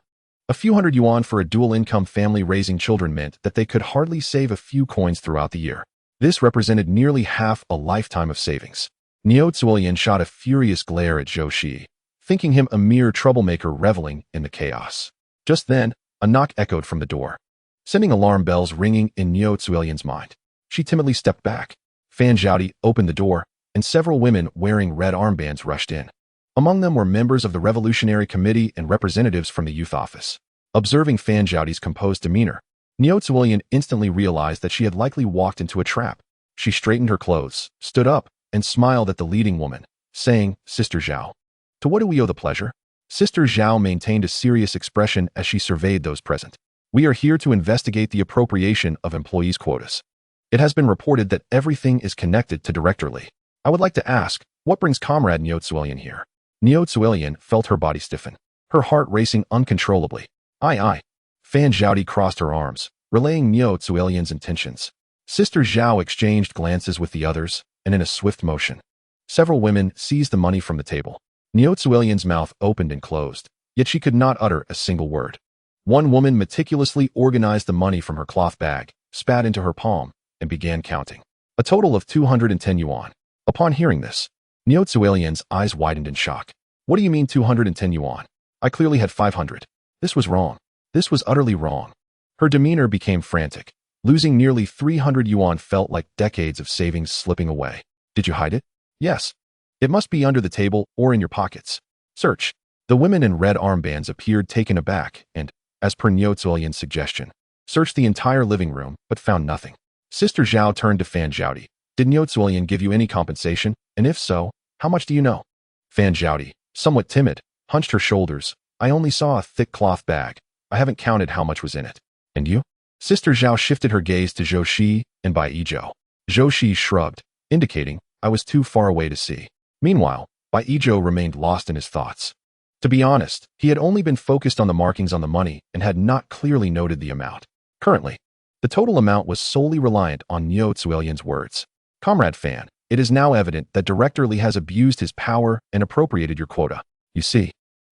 a few hundred yuan for a dual-income family raising children meant that they could hardly save a few coins throughout the year. This represented nearly half a lifetime of savings." Niu Zuilian shot a furious glare at Zhou Shiyi, thinking him a mere troublemaker reveling in the chaos. Just then, a knock echoed from the door, sending alarm bells ringing in Niu Zuilian's mind. She timidly stepped back. Fan Zhaodi opened the door, and several women wearing red armbands rushed in. Among them were members of the Revolutionary Committee and representatives from the youth office. Observing Fan Zhaodi's composed demeanor, Niu Zuilian instantly realized that she had likely walked into a trap. She straightened her clothes, stood up, and smiled at the leading woman, saying, "Sister Zhao, to what do we owe the pleasure?" Sister Zhao maintained a serious expression as she surveyed those present. "We are here to investigate the appropriation of employees' quotas. It has been reported that everything is connected to Director Li. I would like to ask, what brings Comrade Niu Zuilian here?" Niu Zuilian felt her body stiffen, her heart racing uncontrollably. Aye. Fan Zhaodi crossed her arms, relaying Niu Zuilian's intentions. Sister Zhao exchanged glances with the others, and in a swift motion, several women seized the money from the table. Niu Zuilian's mouth opened and closed, yet she could not utter a single word. One woman meticulously organized the money from her cloth bag, spat into her palm, and began counting. A total of 210 yuan. Upon hearing this, Niu Zuilian's eyes widened in shock. "What do you mean 210 yuan? I clearly had 500. This was wrong. This was utterly wrong." Her demeanor became frantic. Losing nearly 300 yuan felt like decades of savings slipping away. "Did you hide it?" "Yes. It must be under the table or in your pockets. Search." The women in red armbands appeared taken aback and, as per Niu Zuilian's suggestion, searched the entire living room but found nothing. Sister Zhao turned to Fan Zhaodi. "Did Niu Zuilian give you any compensation, and if so, how much do you know?" Fan Zhaodi, somewhat timid, hunched her shoulders. "I only saw a thick cloth bag. I haven't counted how much was in it." "And you?" Sister Zhao shifted her gaze to Zhou Shiyi and Bai Yizhou. Zhou Shiyi shrugged, indicating, "I was too far away to see." Meanwhile, Bai Yizhou remained lost in his thoughts. To be honest, he had only been focused on the markings on the money and had not clearly noted the amount. Currently, the total amount was solely reliant on Niu Zuilian's words. "Comrade Fan, it is now evident that Director Li has abused his power and appropriated your quota. You see,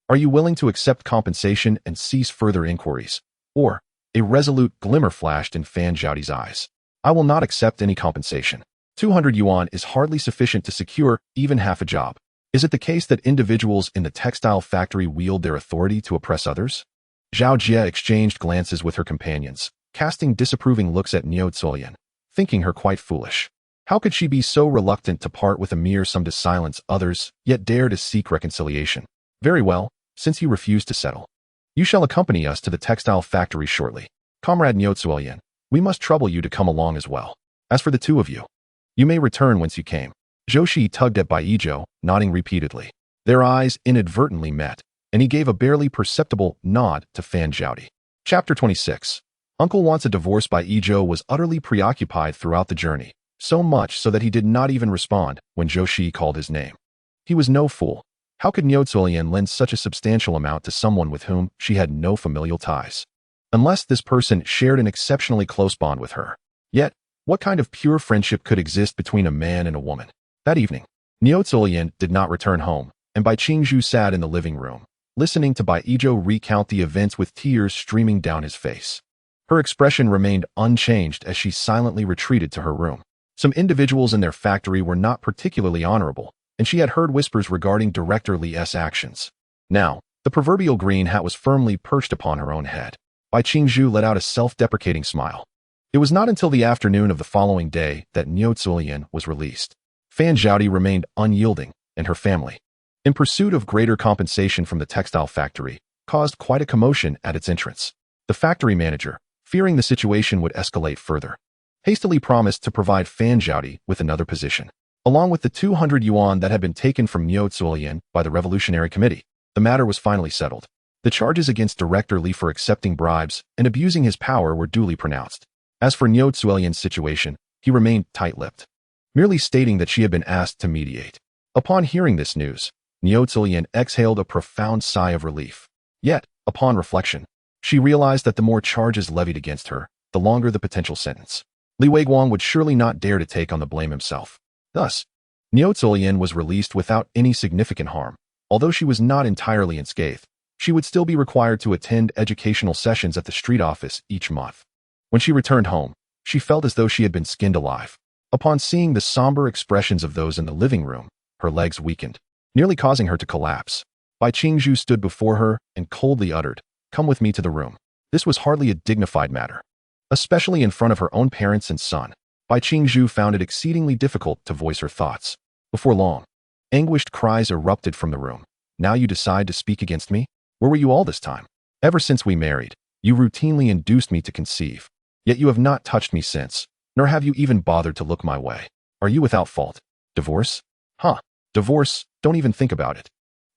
are you willing to accept compensation and cease further inquiries?" Or, a resolute glimmer flashed in Fan Zhaodi's eyes. "I will not accept any compensation. 200 yuan is hardly sufficient to secure even half a job. Is it the case that individuals in the textile factory wield their authority to oppress others?" Zhao Jie exchanged glances with her companions, casting disapproving looks at Niu Zuilian, thinking her quite foolish. How could she be so reluctant to part with a mere sum to silence others, yet dare to seek reconciliation? "Very well, since you refuse to settle, you shall accompany us to the textile factory shortly. Comrade Niu Zuilian, we must trouble you to come along as well. As for the two of you, you may return whence you came." Zhou Shiyi tugged at Bai Yizhou, nodding repeatedly. Their eyes inadvertently met, and he gave a barely perceptible nod to Fan Zhaodi. Chapter 26. Uncle Wants a Divorce. Bai Yizhou was utterly preoccupied throughout the journey, so much so that he did not even respond when Zhou Shiyi called his name. He was no fool. How could Niu Zuilian lend such a substantial amount to someone with whom she had no familial ties? Unless this person shared an exceptionally close bond with her. Yet, what kind of pure friendship could exist between a man and a woman? That evening, Niu Zuilian did not return home, and Bai Qingzhu sat in the living room, listening to Bai Yizhou recount the events with tears streaming down his face. Her expression remained unchanged as she silently retreated to her room. Some individuals in their factory were not particularly honorable, and she had heard whispers regarding Director Li's actions. Now, the proverbial green hat was firmly perched upon her own head. Bai Qingzhu let out a self-deprecating smile. It was not until the afternoon of the following day that Niu Zuilian was released. Fan Zhaodi remained unyielding, and her family, in pursuit of greater compensation from the textile factory, caused quite a commotion at its entrance. The factory manager, fearing the situation would escalate further, hastily promised to provide Fan Zhaodi with another position. Along with the 200 yuan that had been taken from Niu Zuilian by the Revolutionary Committee, the matter was finally settled. The charges against Director Li for accepting bribes and abusing his power were duly pronounced. As for Niu Zuilian's situation, he remained tight-lipped, merely stating that she had been asked to mediate. Upon hearing this news, Niu Zulian exhaled a profound sigh of relief. Yet, upon reflection, she realized that the more charges levied against her, the longer the potential sentence. Li Weiguang would surely not dare to take on the blame himself. Thus, Niu Zulian was released without any significant harm. Although she was not entirely unscathed, she would still be required to attend educational sessions at the street office each month. When she returned home, she felt as though she had been skinned alive. Upon seeing the somber expressions of those in the living room, her legs weakened, nearly causing her to collapse. Bai Qingzhu stood before her and coldly uttered, "Come with me to the room." This was hardly a dignified matter, especially in front of her own parents and son. Bai Qingzhu found it exceedingly difficult to voice her thoughts. Before long, anguished cries erupted from the room. "Now you decide to speak against me? Where were you all this time? Ever since we married, you routinely induced me to conceive. Yet you have not touched me since, nor have you even bothered to look my way. Are you without fault? Divorce? Huh. Divorce, don't even think about it."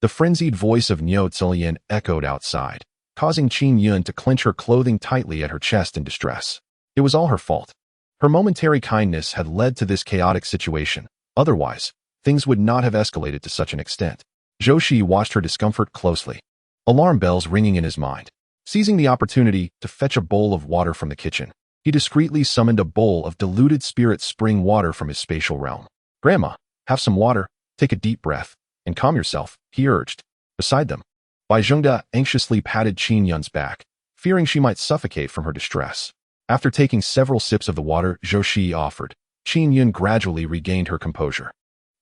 The frenzied voice of Niu Zulian echoed outside, causing Qin Yun to clench her clothing tightly at her chest in distress. It was all her fault. Her momentary kindness had led to this chaotic situation. Otherwise, things would not have escalated to such an extent. Zhou Shiyi watched her discomfort closely, alarm bells ringing in his mind. Seizing the opportunity to fetch a bowl of water from the kitchen, he discreetly summoned a bowl of diluted spirit spring water from his spatial realm. "Grandma, have some water, take a deep breath, and calm yourself," he urged. Beside them, Bai Zhengda anxiously patted Qin Yun's back, fearing she might suffocate from her distress. After taking several sips of the water Zhou Shiyi offered, Qin Yun gradually regained her composure.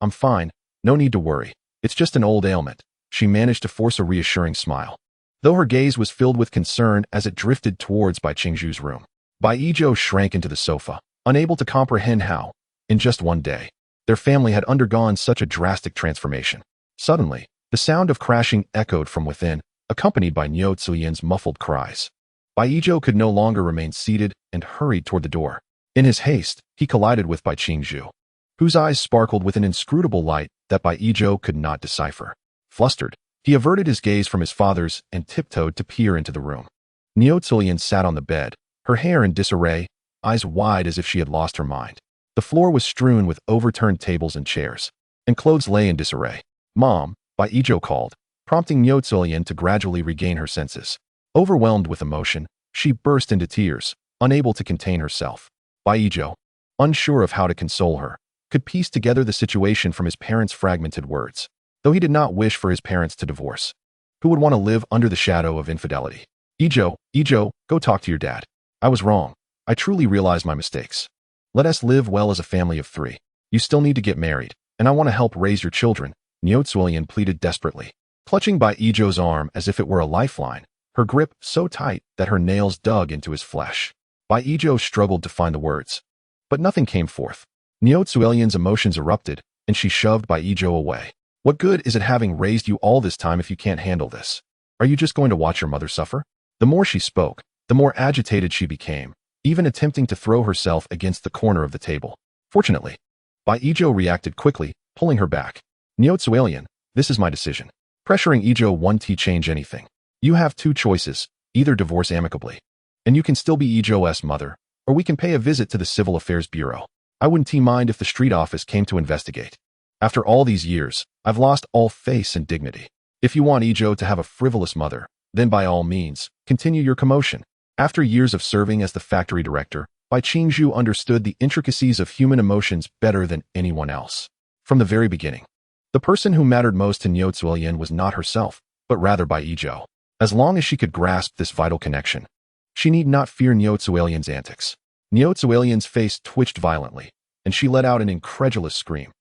"I'm fine, no need to worry. It's just an old ailment." She managed to force a reassuring smile, though her gaze was filled with concern as it drifted towards Bai Qingzhu's room. Bai Yizhou shrank into the sofa, unable to comprehend how, in just one day, their family had undergone such a drastic transformation. Suddenly, the sound of crashing echoed from within, accompanied by Niu Zulian's muffled cries. Bai Yizhou could no longer remain seated and hurried toward the door. In his haste, he collided with Bai Qingzhu, whose eyes sparkled with an inscrutable light that Bai Yizhou could not decipher. Flustered, he averted his gaze from his father's and tiptoed to peer into the room. Niu Zulian sat on the bed, her hair in disarray, eyes wide as if she had lost her mind. The floor was strewn with overturned tables and chairs, and clothes lay in disarray. "Mom," Bai Yizhou called, prompting Niu Zulian to gradually regain her senses. Overwhelmed with emotion, she burst into tears, unable to contain herself. Bai Yizhou, unsure of how to console her, could piece together the situation from his parents' fragmented words. Though he did not wish for his parents to divorce, who would want to live under the shadow of infidelity? Yizhou, go talk to your dad. I was wrong. I truly realize my mistakes. Let us live well as a family of 3. You still need to get married, and I want to help raise your children," Niu Zulian pleaded desperately. Clutching Bai Yizhou's arm as if it were a lifeline, her grip so tight that her nails dug into his flesh. Bai Yizhou struggled to find the words, but nothing came forth. Niu Zulian's emotions erupted, and she shoved Bai Yizhou away. "What good is it having raised you all this time if you can't handle this? Are you just going to watch your mother suffer?" The more she spoke, the more agitated she became, even attempting to throw herself against the corner of the table. Fortunately, Bai Yizhou reacted quickly, pulling her back. "Niu Zulian, this is my decision." Pressuring Yizhou won't change anything. "You have 2 choices, either divorce amicably, and you can still be Yizhou's mother, or we can pay a visit to the Civil Affairs Bureau. I wouldn't mind if the street office came to investigate. After all these years, I've lost all face and dignity. If you want Yizhou to have a frivolous mother, then by all means, continue your commotion." After years of serving as the factory director, Bai Qingzhu understood the intricacies of human emotions better than anyone else. From the very beginning, the person who mattered most to Niu Zulian was not herself, but rather Bai Yizhou. As long as she could grasp this vital connection, she need not fear Niu Zulian's antics. Niu Zulian's face twitched violently, and she let out an incredulous scream.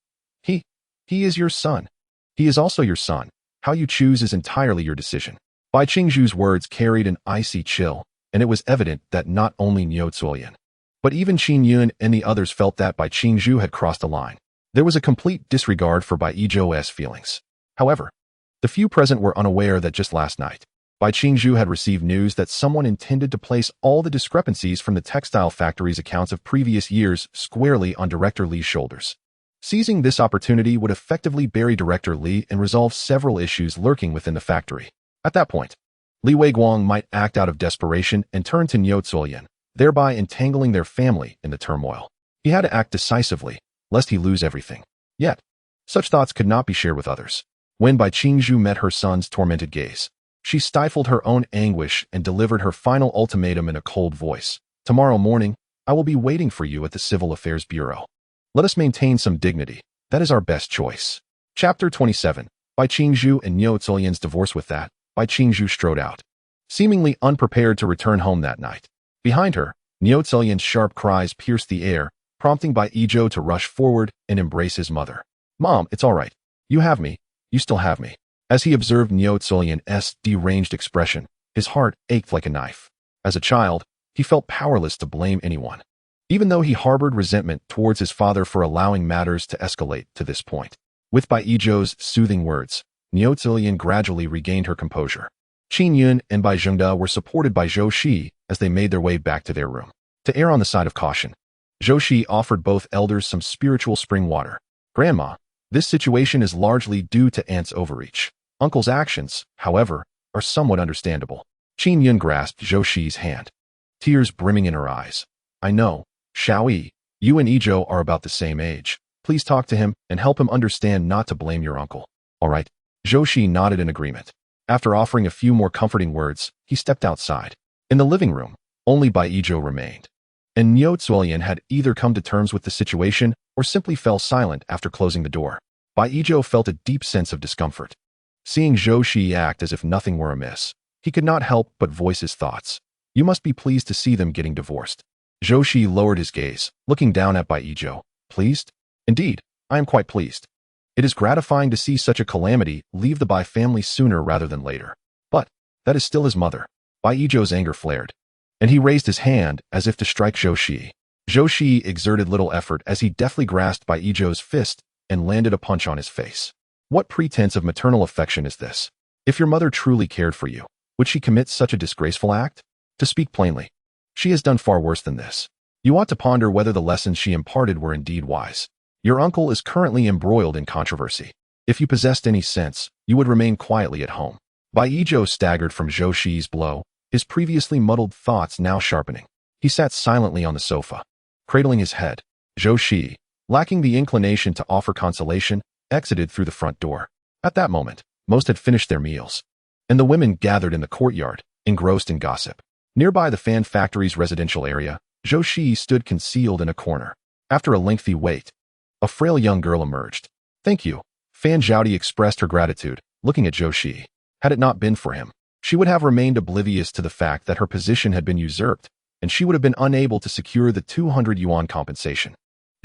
He is your son. He is also your son. How you choose is entirely your decision." Bai Qingzhu's words carried an icy chill, and it was evident that not only Niu Zulian, but even Qin Yun and the others felt that Bai Qingzhu had crossed a line. There was a complete disregard for Bai Yizhou's feelings. However, the few present were unaware that just last night, Bai Qingzhu had received news that someone intended to place all the discrepancies from the textile factory's accounts of previous years squarely on Director Li's shoulders. Seizing this opportunity would effectively bury Director Li and resolve several issues lurking within the factory. At that point, Li Weiguang might act out of desperation and turn to Niu Zulian, thereby entangling their family in the turmoil. He had to act decisively, lest he lose everything. Yet, such thoughts could not be shared with others. When Bai Qingzhu met her son's tormented gaze, she stifled her own anguish and delivered her final ultimatum in a cold voice. Tomorrow morning, I will be waiting for you at the Civil Affairs Bureau. Let us maintain some dignity. That is our best choice. Chapter 27. Bai Qingzhu and Niu Zulian's divorce. With that, Bai Qingzhu strode out, seemingly unprepared to return home that night. Behind her, Niu Zulian's sharp cries pierced the air, prompting Bai Yizhou to rush forward and embrace his mother. Mom, it's all right. You have me. You still have me. As he observed Niu Zulian's deranged expression, his heart ached like a knife. As a child, he felt powerless to blame anyone, even though he harbored resentment towards his father for allowing matters to escalate to this point. With Bai Yizhou's soothing words, Niu Zulian gradually regained her composure. Qin Yun and Bai Zhengde were supported by Zhou Shiyi as they made their way back to their room. To err on the side of caution, Zhou Shiyi offered both elders some spiritual spring water. Grandma, this situation is largely due to Aunt's overreach. Uncle's actions, however, are somewhat understandable. Qin Yun grasped Zhou Shiyi's hand, tears brimming in her eyes. I know, Xiaoyi, you and Yizhou are about the same age. Please talk to him and help him understand not to blame your uncle. All right. Zhou Shiyi nodded in agreement. After offering a few more comforting words, he stepped outside. In the living room, only Bai Yizhou remained, and Niu Zulian had either come to terms with the situation or simply fell silent after closing the door. Bai Yizhou felt a deep sense of discomfort. Seeing Zhou Shiyi act as if nothing were amiss, he could not help but voice his thoughts. You must be pleased to see them getting divorced. Zhou Shiyi lowered his gaze, looking down at Bai Yizhou. Pleased? Indeed, I am quite pleased. It is gratifying to see such a calamity leave the Bai family sooner rather than later. But that is still his mother. Bai Yizhou's anger flared, and he raised his hand as if to strike Zhou Shiyi. Zhou Shiyi exerted little effort as he deftly grasped Bai Yizhou's fist and landed a punch on his face. What pretense of maternal affection is this? If your mother truly cared for you, would she commit such a disgraceful act? To speak plainly, she has done far worse than this. You ought to ponder whether the lessons she imparted were indeed wise. Your uncle is currently embroiled in controversy. If you possessed any sense, you would remain quietly at home. Bai Yizhou staggered from Zhou Shiyi's blow, his previously muddled thoughts now sharpening. He sat silently on the sofa, cradling his head. Zhou Shiyi, lacking the inclination to offer consolation, exited through the front door. At that moment, most had finished their meals, and the women gathered in the courtyard, engrossed in gossip. Nearby the fan factory's residential area, Zhou Shiyi stood concealed in a corner. After a lengthy wait, a frail young girl emerged. Thank you. Fan Zhaodi expressed her gratitude, looking at Zhou Shiyi. Had it not been for him, she would have remained oblivious to the fact that her position had been usurped, and she would have been unable to secure the 200 yuan compensation.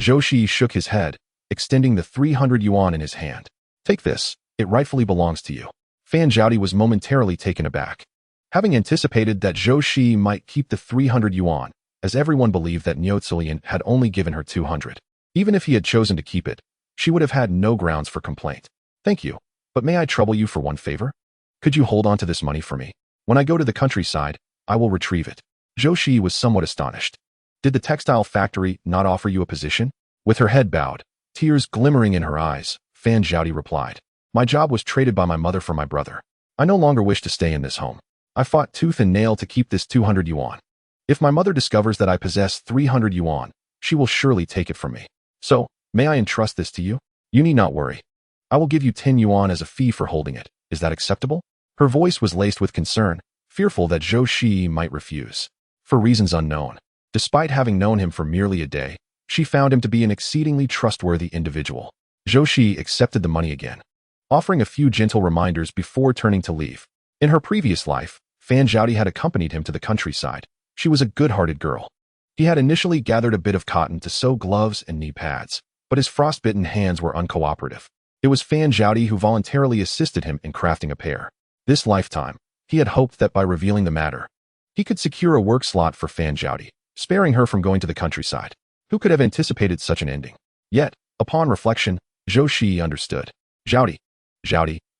Zhou Shiyi shook his head, extending the 300 yuan in his hand. Take this, it rightfully belongs to you. Fan Zhaodi was momentarily taken aback, having anticipated that Zhou Shiyi might keep the 300 yuan, as everyone believed that Niu Zulian had only given her 200. Even if he had chosen to keep it, she would have had no grounds for complaint. Thank you, but may I trouble you for one favor? Could you hold on to this money for me? When I go to the countryside, I will retrieve it. Zhou Shiyi was somewhat astonished. Did the textile factory not offer you a position? With her head bowed, tears glimmering in her eyes, Fan Zhaodi replied. My job was traded by my mother for my brother. I no longer wish to stay in this home. I fought tooth and nail to keep this 200 yuan. If my mother discovers that I possess 300 yuan, she will surely take it from me. So, may I entrust this to you? You need not worry. I will give you 10 yuan as a fee for holding it. Is that acceptable? Her voice was laced with concern, fearful that Zhou Shiyi might refuse. For reasons unknown, despite having known him for merely a day, she found him to be an exceedingly trustworthy individual. Zhou Shiyi accepted the money again, offering a few gentle reminders before turning to leave. In her previous life, Fan Zhaodi had accompanied him to the countryside. She was a good-hearted girl. He had initially gathered a bit of cotton to sew gloves and knee pads, but his frostbitten hands were uncooperative. It was Fan Zhaodi who voluntarily assisted him in crafting a pair. This lifetime, he had hoped that by revealing the matter, he could secure a work slot for Fan Zhaodi, sparing her from going to the countryside. Who could have anticipated such an ending? Yet, upon reflection, Zhou Shiyi understood. Zhaodi,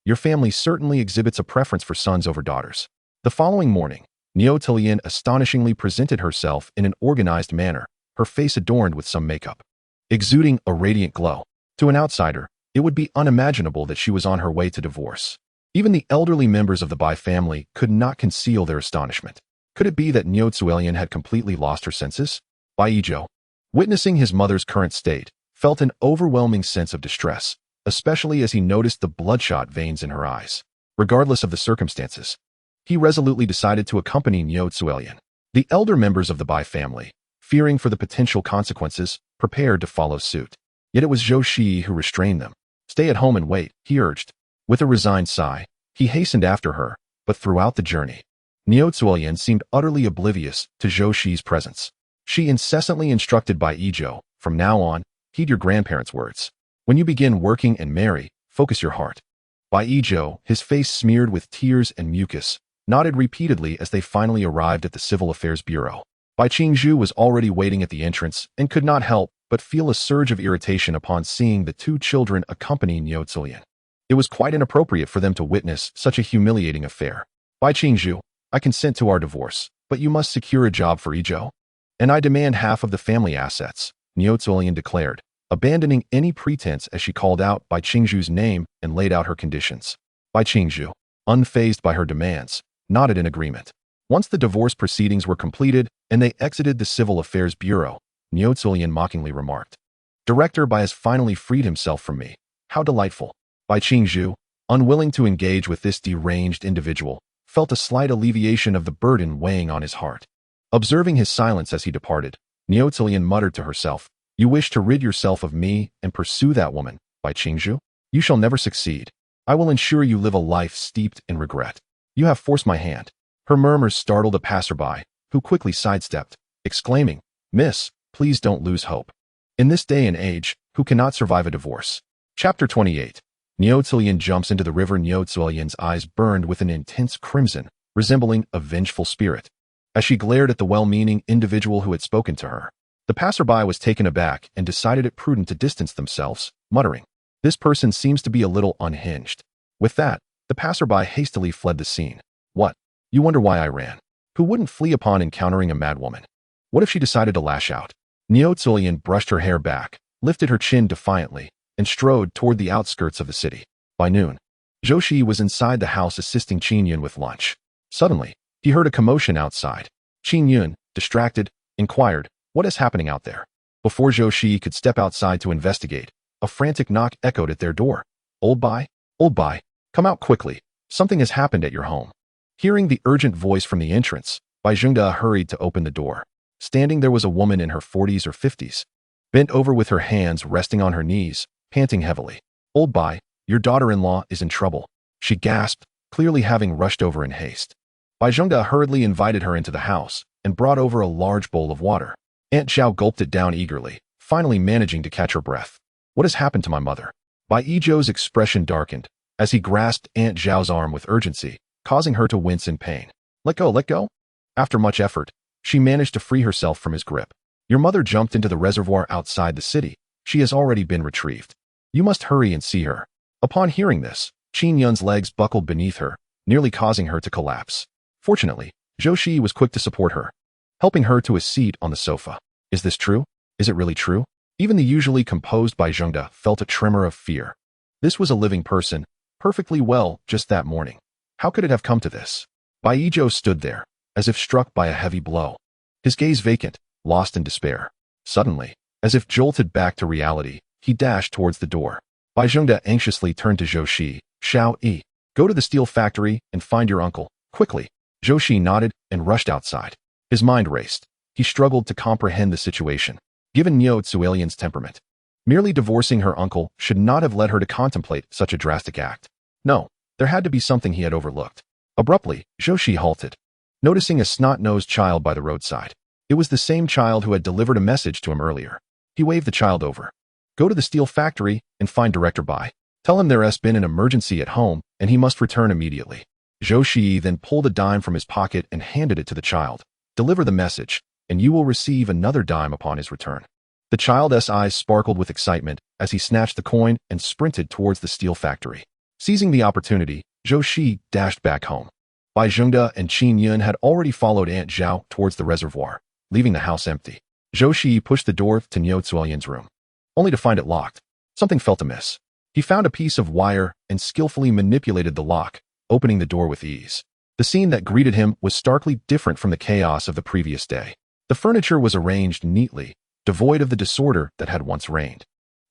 your family certainly exhibits a preference for sons over daughters. The following morning, Niu Zulian astonishingly presented herself in an organized manner, her face adorned with some makeup, exuding a radiant glow. To an outsider, it would be unimaginable that she was on her way to divorce. Even the elderly members of the Bai family could not conceal their astonishment. Could it be that Niu Zulian had completely lost her senses? Bai Yizhou, witnessing his mother's current state, felt an overwhelming sense of distress. especially as he noticed the bloodshot veins in her eyes. Regardless of the circumstances, he resolutely decided to accompany Niu. The elder members of the Bai family, fearing for the potential consequences, prepared to follow suit. Yet it was Zhou Shiyi who restrained them. "Stay at home and wait," he urged. With a resigned sigh, he hastened after her, but throughout the journey, Niu seemed utterly oblivious to Zhou Shiyi's presence. She incessantly instructed Bai Zhou, "From now on, heed your grandparents' words. When you begin working and marry, focus your heart." Bai Zhou, his face smeared with tears and mucus, nodded repeatedly as they finally arrived at the Civil Affairs Bureau. Bai Qingzhu was already waiting at the entrance and could not help but feel a surge of irritation upon seeing the two children accompanying Niu. It was quite inappropriate for them to witness such a humiliating affair. "Bai Qingzhu, I consent to our divorce, but you must secure a job for Zhou. And I demand half of the family assets," Niu declared, abandoning any pretense as she called out Bai Qingzhu's name and laid out her conditions. Bai Qingzhu, unfazed by her demands, nodded in agreement. Once the divorce proceedings were completed and they exited the Civil Affairs Bureau, Niu mockingly remarked, "Director Bai has finally freed himself from me. How delightful." Bai Qingzhu, unwilling to engage with this deranged individual, felt a slight alleviation of the burden weighing on his heart. Observing his silence as he departed, Niu muttered to herself, "You wish to rid yourself of me and pursue that woman, Bai Qingzhu? You shall never succeed. I will ensure you live a life steeped in regret. You have forced my hand." Her murmurs startled a passerby, who quickly sidestepped, exclaiming, "Miss, please don't lose hope. In this day and age, who cannot survive a divorce?" Chapter 28. Niu jumps into the river. Niu's eyes burned with an intense crimson, resembling a vengeful spirit, as she glared at the well-meaning individual who had spoken to her. The passerby was taken aback and decided it prudent to distance themselves, muttering, "This person seems to be a little unhinged." With that, the passerby hastily fled the scene. "What? You wonder why I ran? Who wouldn't flee upon encountering a madwoman? What if she decided to lash out?" Niu brushed her hair back, lifted her chin defiantly, and strode toward the outskirts of the city. By noon, Zhou Shiyi was inside the house assisting Qin Yun with lunch. Suddenly, he heard a commotion outside. Qin Yun, distracted, inquired, "What is happening out there?" Before Zhou Shiyi could step outside to investigate, a frantic knock echoed at their door. Old Bai, come out quickly. Something has happened at your home." Hearing the urgent voice from the entrance, Bai Zhengda hurried to open the door. Standing there was a woman in her 40s or 50s, bent over with her hands resting on her knees, panting heavily. "Old Bai, your daughter-in-law is in trouble," she gasped, clearly having rushed over in haste. Bai Zhengda hurriedly invited her into the house and brought over a large bowl of water. Aunt Zhao gulped it down eagerly, finally managing to catch her breath. "What has happened to my mother?" Bai Zhou's expression darkened as he grasped Aunt Zhao's arm with urgency, causing her to wince in pain. Let go." After much effort, she managed to free herself from his grip. "Your mother jumped into the reservoir outside the city. She has already been retrieved. You must hurry and see her." Upon hearing this, Qin Yun's legs buckled beneath her, nearly causing her to collapse. Fortunately, Zhou Shiyi was quick to support her, helping her to a seat on the sofa. "Is this true? Is it really true?" Even the usually composed Bai Zhengda felt a tremor of fear. This was a living person, perfectly well just that morning. How could it have come to this? Bai Zhou stood there, as if struck by a heavy blow, his gaze vacant, lost in despair. Suddenly, as if jolted back to reality, he dashed towards the door. Bai Zhengda anxiously turned to Zhou Shiyi. "Xiao Yi, go to the steel factory and find your uncle, quickly." Zhou Shiyi nodded and rushed outside. His mind raced. He struggled to comprehend the situation, given Niu's temperament. Merely divorcing her uncle should not have led her to contemplate such a drastic act. No, there had to be something he had overlooked. Abruptly, Zhou Shiyi halted, noticing a snot-nosed child by the roadside. It was the same child who had delivered a message to him earlier. He waved the child over. "Go to the steel factory and find Director Bai. Tell him there has been an emergency at home and he must return immediately." Zhou Shiyi then pulled a dime from his pocket and handed it to the child. "Deliver the message, and you will receive another dime upon his return." The child's eyes sparkled with excitement as he snatched the coin and sprinted towards the steel factory. Seizing the opportunity, Zhou Shiyi dashed back home. Bai Zhengda and Qin Yun had already followed Aunt Zhao towards the reservoir, leaving the house empty. Zhou Shiyi pushed the door to Niu's room, only to find it locked. Something felt amiss. He found a piece of wire and skillfully manipulated the lock, opening the door with ease. The scene that greeted him was starkly different from the chaos of the previous day. The furniture was arranged neatly, devoid of the disorder that had once reigned.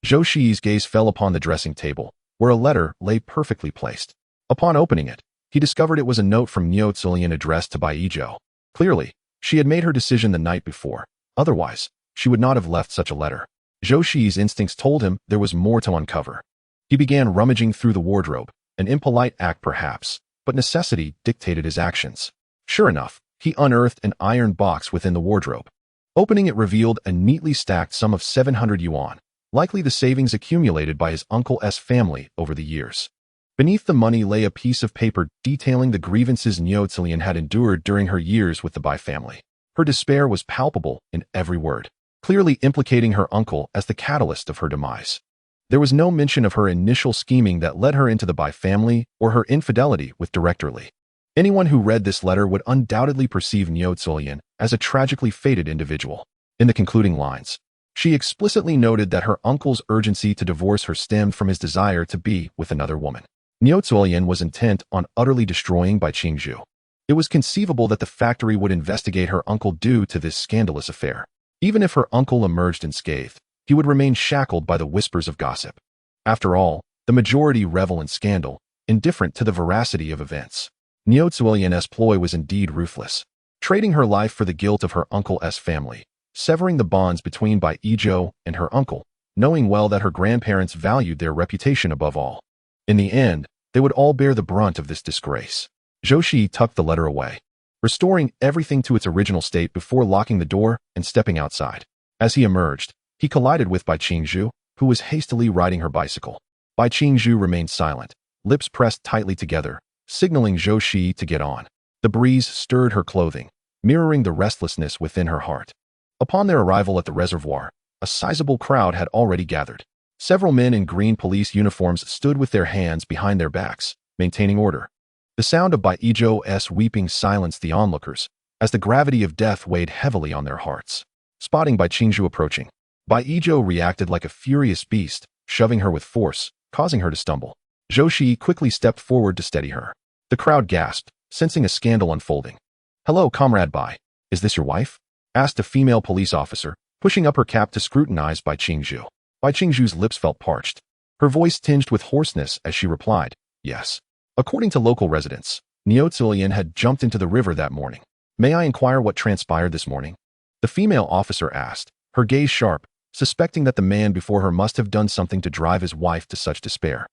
Zhou Shiyi's gaze fell upon the dressing table, where a letter lay perfectly placed. Upon opening it, he discovered it was a note from Niu Zulian addressed to Bai Yizhou. Clearly, she had made her decision the night before. Otherwise, she would not have left such a letter. Zhou Shiyi's instincts told him there was more to uncover. He began rummaging through the wardrobe, an impolite act perhaps, but necessity dictated his actions. Sure enough, he unearthed an iron box within the wardrobe. Opening it revealed a neatly stacked sum of 700 yuan, likely the savings accumulated by his uncle's family over the years. Beneath the money lay a piece of paper detailing the grievances Niu Zulian had endured during her years with the Bai family. Her despair was palpable in every word, clearly implicating her uncle as the catalyst of her demise. There was no mention of her initial scheming that led her into the Bai family or her infidelity with Director Li. Anyone who read this letter would undoubtedly perceive Niu Zulian as a tragically fated individual. In the concluding lines, she explicitly noted that her uncle's urgency to divorce her stemmed from his desire to be with another woman. Niu Zulian was intent on utterly destroying Bai Qingzhu. It was conceivable that the factory would investigate her uncle due to this scandalous affair. Even if her uncle emerged unscathed, he would remain shackled by the whispers of gossip. After all, the majority revel in scandal, indifferent to the veracity of events. Niu Zulian's ploy was indeed ruthless, trading her life for the guilt of her uncle's family, severing the bonds between Bai Yizhou and her uncle, knowing well that her grandparents valued their reputation above all. In the end, they would all bear the brunt of this disgrace. Zhou Shiyi tucked the letter away, restoring everything to its original state before locking the door and stepping outside. As he emerged, he collided with Bai Qingzhu, who was hastily riding her bicycle. Bai Qingzhu remained silent, lips pressed tightly together, signaling Zhou Shiyi to get on. The breeze stirred her clothing, mirroring the restlessness within her heart. Upon their arrival at the reservoir, a sizable crowd had already gathered. Several men in green police uniforms stood with their hands behind their backs, maintaining order. The sound of Bai Yizhou's weeping silenced the onlookers, as the gravity of death weighed heavily on their hearts. Spotting Bai Qingzhu approaching, Bai Yizhou reacted like a furious beast, shoving her with force, causing her to stumble. Zhou Shiyi quickly stepped forward to steady her. The crowd gasped, sensing a scandal unfolding. "Hello, Comrade Bai. Is this your wife?" asked a female police officer, pushing up her cap to scrutinize Bai Qingzhu. Bai Qingzhu's lips felt parched. Her voice tinged with hoarseness as she replied, "Yes." According to local residents, Niu Zulian had jumped into the river that morning. "May I inquire what transpired this morning?" the female officer asked, her gaze sharp, suspecting that the man before her must have done something to drive his wife to such despair.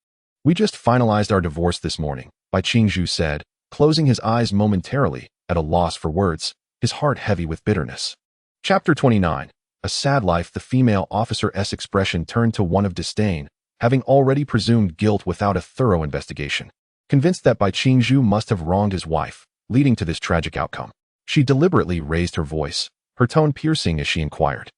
"We just finalized our divorce this morning," Bai Qingzhu said, closing his eyes momentarily, at a loss for words, his heart heavy with bitterness. Chapter 29. A sad life. The female officer's expression turned to one of disdain, having already presumed guilt without a thorough investigation. Convinced that Bai Qingzhu must have wronged his wife, leading to this tragic outcome, she deliberately raised her voice, her tone piercing as she inquired,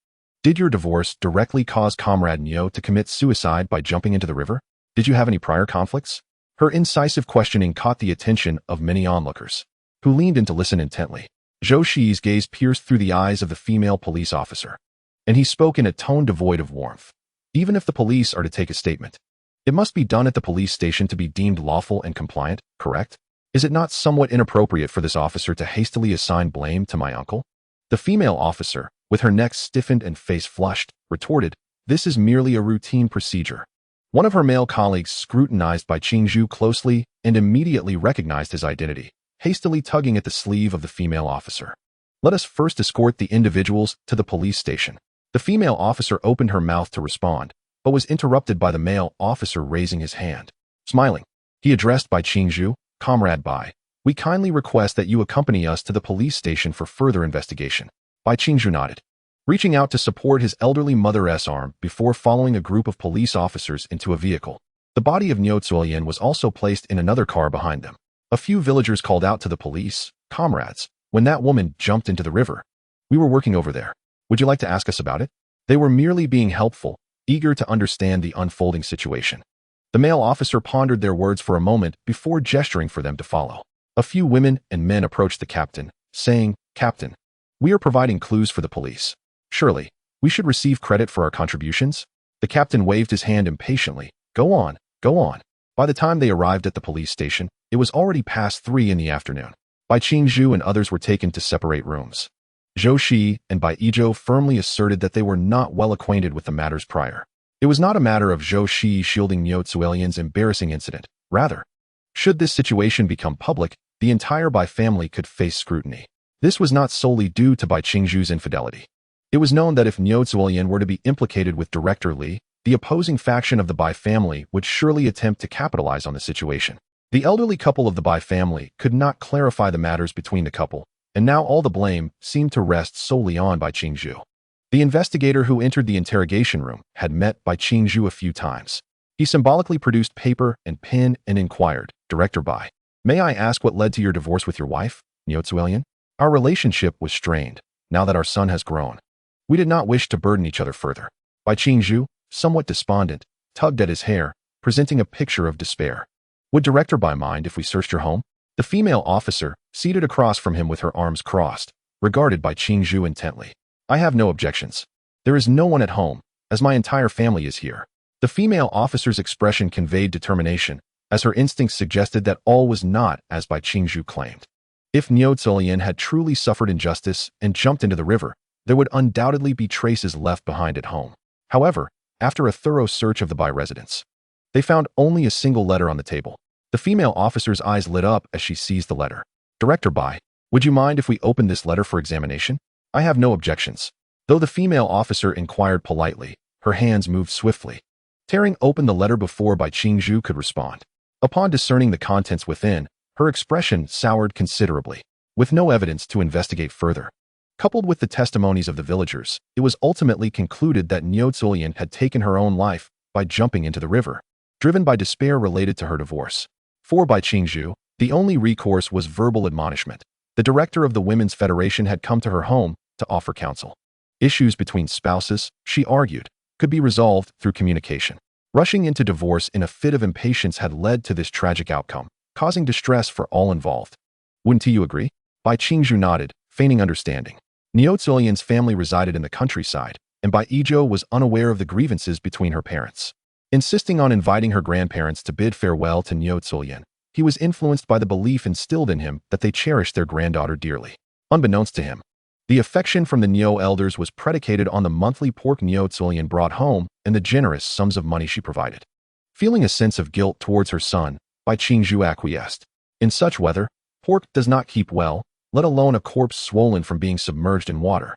"Did your divorce directly cause Comrade Niu to commit suicide by jumping into the river? Did you have any prior conflicts?" Her incisive questioning caught the attention of many onlookers, who leaned in to listen intently. Zhou Shiyi's gaze pierced through the eyes of the female police officer, and he spoke in a tone devoid of warmth. "Even if the police are to take a statement, it must be done at the police station to be deemed lawful and compliant, correct? Is it not somewhat inappropriate for this officer to hastily assign blame to my uncle?" The female officer, with her neck stiffened and face flushed, retorted, "This is merely a routine procedure." One of her male colleagues scrutinized Bai Qingzhu closely and immediately recognized his identity, hastily tugging at the sleeve of the female officer. "Let us first escort the individuals to the police station." The female officer opened her mouth to respond, but was interrupted by the male officer raising his hand. Smiling, he addressed Bai Qingzhu, "Comrade Bai, we kindly request that you accompany us to the police station for further investigation." Bai Qingzhu nodded, reaching out to support his elderly mother's arm before following a group of police officers into a vehicle. The body of Niu Zulian was also placed in another car behind them. A few villagers called out to the police, "Comrades, when that woman jumped into the river, we were working over there. Would you like to ask us about it?" They were merely being helpful, eager to understand the unfolding situation. The male officer pondered their words for a moment before gesturing for them to follow. A few women and men approached the captain, saying, "Captain, we are providing clues for the police. Surely, we should receive credit for our contributions?" The captain waved his hand impatiently. "Go on, go on." By the time they arrived at the police station, it was already past 3 in the afternoon. Bai Qingzhu and others were taken to separate rooms. Zhou Shiyi and Bai Yizhou firmly asserted that they were not well acquainted with the matters prior. It was not a matter of Zhou Shiyi shielding Niu Zuelian's embarrassing incident. Rather, should this situation become public, the entire Bai family could face scrutiny. This was not solely due to Bai Qingzhu's infidelity. It was known that if Niu Zuelian were to be implicated with Director Li, the opposing faction of the Bai family would surely attempt to capitalize on the situation. The elderly couple of the Bai family could not clarify the matters between the couple, and now all the blame seemed to rest solely on Bai Qingzhu. The investigator who entered the interrogation room had met Bai Qingzhu a few times. He symbolically produced paper and pen and inquired, "Director Bai, may I ask what led to your divorce with your wife, Niu Zuelian? Our relationship was strained, now that our son has grown. We did not wish to burden each other further." Bai Qingzhu, somewhat despondent, tugged at his hair, presenting a picture of despair. "Would Director Bai mind if we searched your home?" The female officer, seated across from him with her arms crossed, regarded Bai Qingzhu intently. "I have no objections. There is no one at home, as my entire family is here." The female officer's expression conveyed determination, as her instincts suggested that all was not as Bai Qingzhu claimed. If Niu Zuelian had truly suffered injustice and jumped into the river, there would undoubtedly be traces left behind at home. However, after a thorough search of the Bai residence, they found only a single letter on the table. The female officer's eyes lit up as she seized the letter. "Director Bai, would you mind if we opened this letter for examination?" "I have no objections." Though the female officer inquired politely, her hands moved swiftly, tearing open the letter before Bai Qingzhu could respond. Upon discerning the contents within, her expression soured considerably. With no evidence to investigate further, coupled with the testimonies of the villagers, it was ultimately concluded that Niu Zuelian had taken her own life by jumping into the river, driven by despair related to her divorce. For Bai Qingzhu, the only recourse was verbal admonishment. The director of the Women's Federation had come to her home to offer counsel. Issues between spouses, she argued, could be resolved through communication. Rushing into divorce in a fit of impatience had led to this tragic outcome, causing distress for all involved. "Wouldn't you agree?" Bai Qingzhu nodded, feigning understanding. Niu Zuelian's family resided in the countryside, and Bai Yizhou was unaware of the grievances between her parents. Insisting on inviting her grandparents to bid farewell to Niu Zuelian, he was influenced by the belief instilled in him that they cherished their granddaughter dearly. Unbeknownst to him, the affection from the Niu elders was predicated on the monthly pork Niu Zuelian brought home and the generous sums of money she provided. Feeling a sense of guilt towards her son, Bai Qingzhu acquiesced. In such weather, pork does not keep well, let alone a corpse swollen from being submerged in water.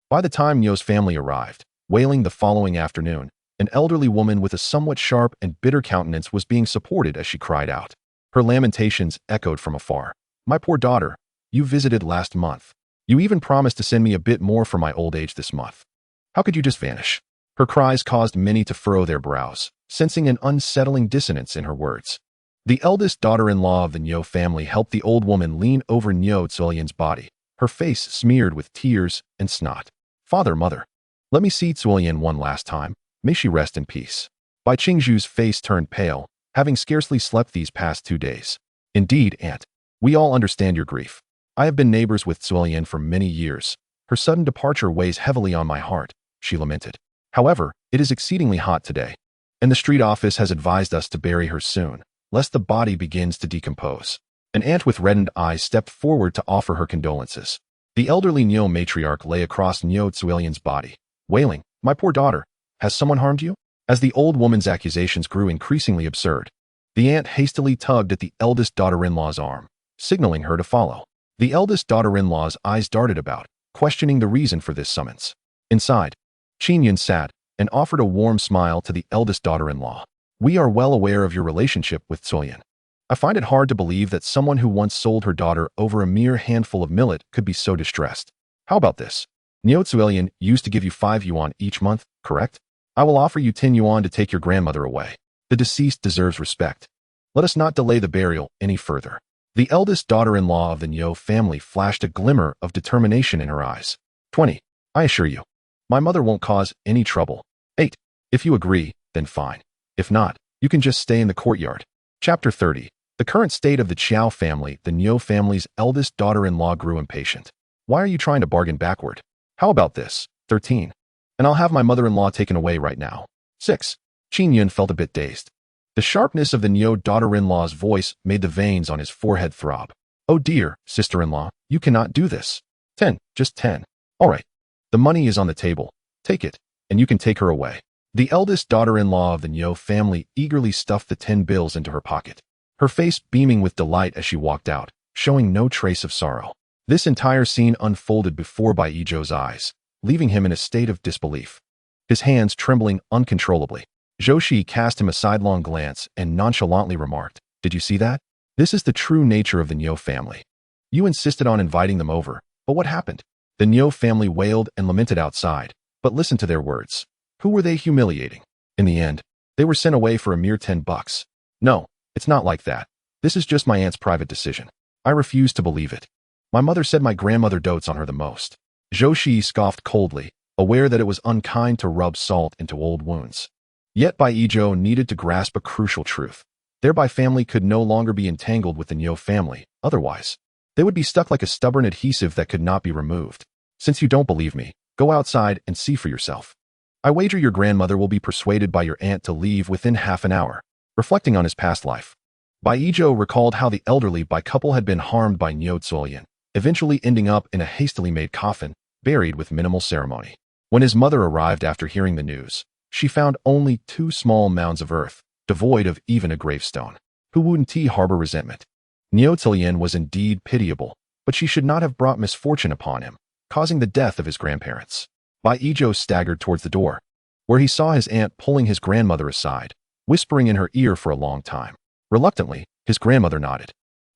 By the time Niu's family arrived, wailing the following afternoon, an elderly woman with a somewhat sharp and bitter countenance was being supported as she cried out. Her lamentations echoed from afar. "My poor daughter, you visited last month. You even promised to send me a bit more for my old age this month. How could you just vanish?" Her cries caused many to furrow their brows, sensing an unsettling dissonance in her words. The eldest daughter-in-law of the Niu family helped the old woman lean over Niu Zuelian's body, her face smeared with tears and snot. "Father, mother, let me see Zuelian one last time. May she rest in peace." Bai Qingzhu's face turned pale, having scarcely slept these past 2 days. "Indeed, aunt. We all understand your grief. I have been neighbors with Zuelian for many years. Her sudden departure weighs heavily on my heart," she lamented. "However, it is exceedingly hot today, and the street office has advised us to bury her soon, lest the body begins to decompose." An aunt with reddened eyes stepped forward to offer her condolences. The elderly Niu matriarch lay across Niu Zuelian's body, wailing, "My poor daughter, has someone harmed you?" As the old woman's accusations grew increasingly absurd, the aunt hastily tugged at the eldest daughter-in-law's arm, signaling her to follow. The eldest daughter-in-law's eyes darted about, questioning the reason for this summons. Inside, Qingyun sat and offered a warm smile to the eldest daughter-in-law. "We are well aware of your relationship with Zuelian. I find it hard to believe that someone who once sold her daughter over a mere handful of millet could be so distressed. How about this? Niu Zuelian used to give you 5 yuan each month, correct? I will offer you 10 yuan to take your grandmother away. The deceased deserves respect. Let us not delay the burial any further." The eldest daughter-in-law of the Niu family flashed a glimmer of determination in her eyes. 20. "I assure you, my mother won't cause any trouble." 8. "If you agree, then fine. If not, you can just stay in the courtyard." Chapter 30. The current state of the Qiao family, the Niu family's eldest daughter-in-law grew impatient. "Why are you trying to bargain backward? How about this? 13. And I'll have my mother-in-law taken away right now." 6. Qingyun felt a bit dazed. The sharpness of the Niu daughter-in-law's voice made the veins on his forehead throb. "Oh dear, sister-in-law, you cannot do this." 10. Just 10. "All right. The money is on the table. Take it, and you can take her away." The eldest daughter-in-law of the Niu family eagerly stuffed the 10 bills into her pocket, her face beaming with delight as she walked out, showing no trace of sorrow. This entire scene unfolded before Bai Yizhou's eyes, leaving him in a state of disbelief, his hands trembling uncontrollably. Zhou Shiyi cast him a sidelong glance and nonchalantly remarked, "Did you see that? This is the true nature of the Niu family. You insisted on inviting them over, but what happened?" The Niu family wailed and lamented outside, but listen to their words. Who were they humiliating? In the end, they were sent away for a mere $10. No, it's not like that. This is just my aunt's private decision. I refuse to believe it. My mother said my grandmother dotes on her the most. Zhou Shiyi scoffed coldly, aware that it was unkind to rub salt into old wounds. Yet Bai Yizhou needed to grasp a crucial truth. Their Bai family could no longer be entangled with the Niu family, otherwise, they would be stuck like a stubborn adhesive that could not be removed. Since you don't believe me, go outside and see for yourself. I wager your grandmother will be persuaded by your aunt to leave within half an hour. Reflecting on his past life, Bai Yizhou recalled how the elderly Bai couple had been harmed by Niu Zuolian, eventually ending up in a hastily made coffin, buried with minimal ceremony. When his mother arrived after hearing the news, she found only 2 small mounds of earth, devoid of even a gravestone. Who wouldn't harbor resentment? Niu Zuolian was indeed pitiable, but she should not have brought misfortune upon him, causing the death of his grandparents. Bai Yizhou staggered towards the door, where he saw his aunt pulling his grandmother aside, whispering in her ear for a long time. Reluctantly, his grandmother nodded.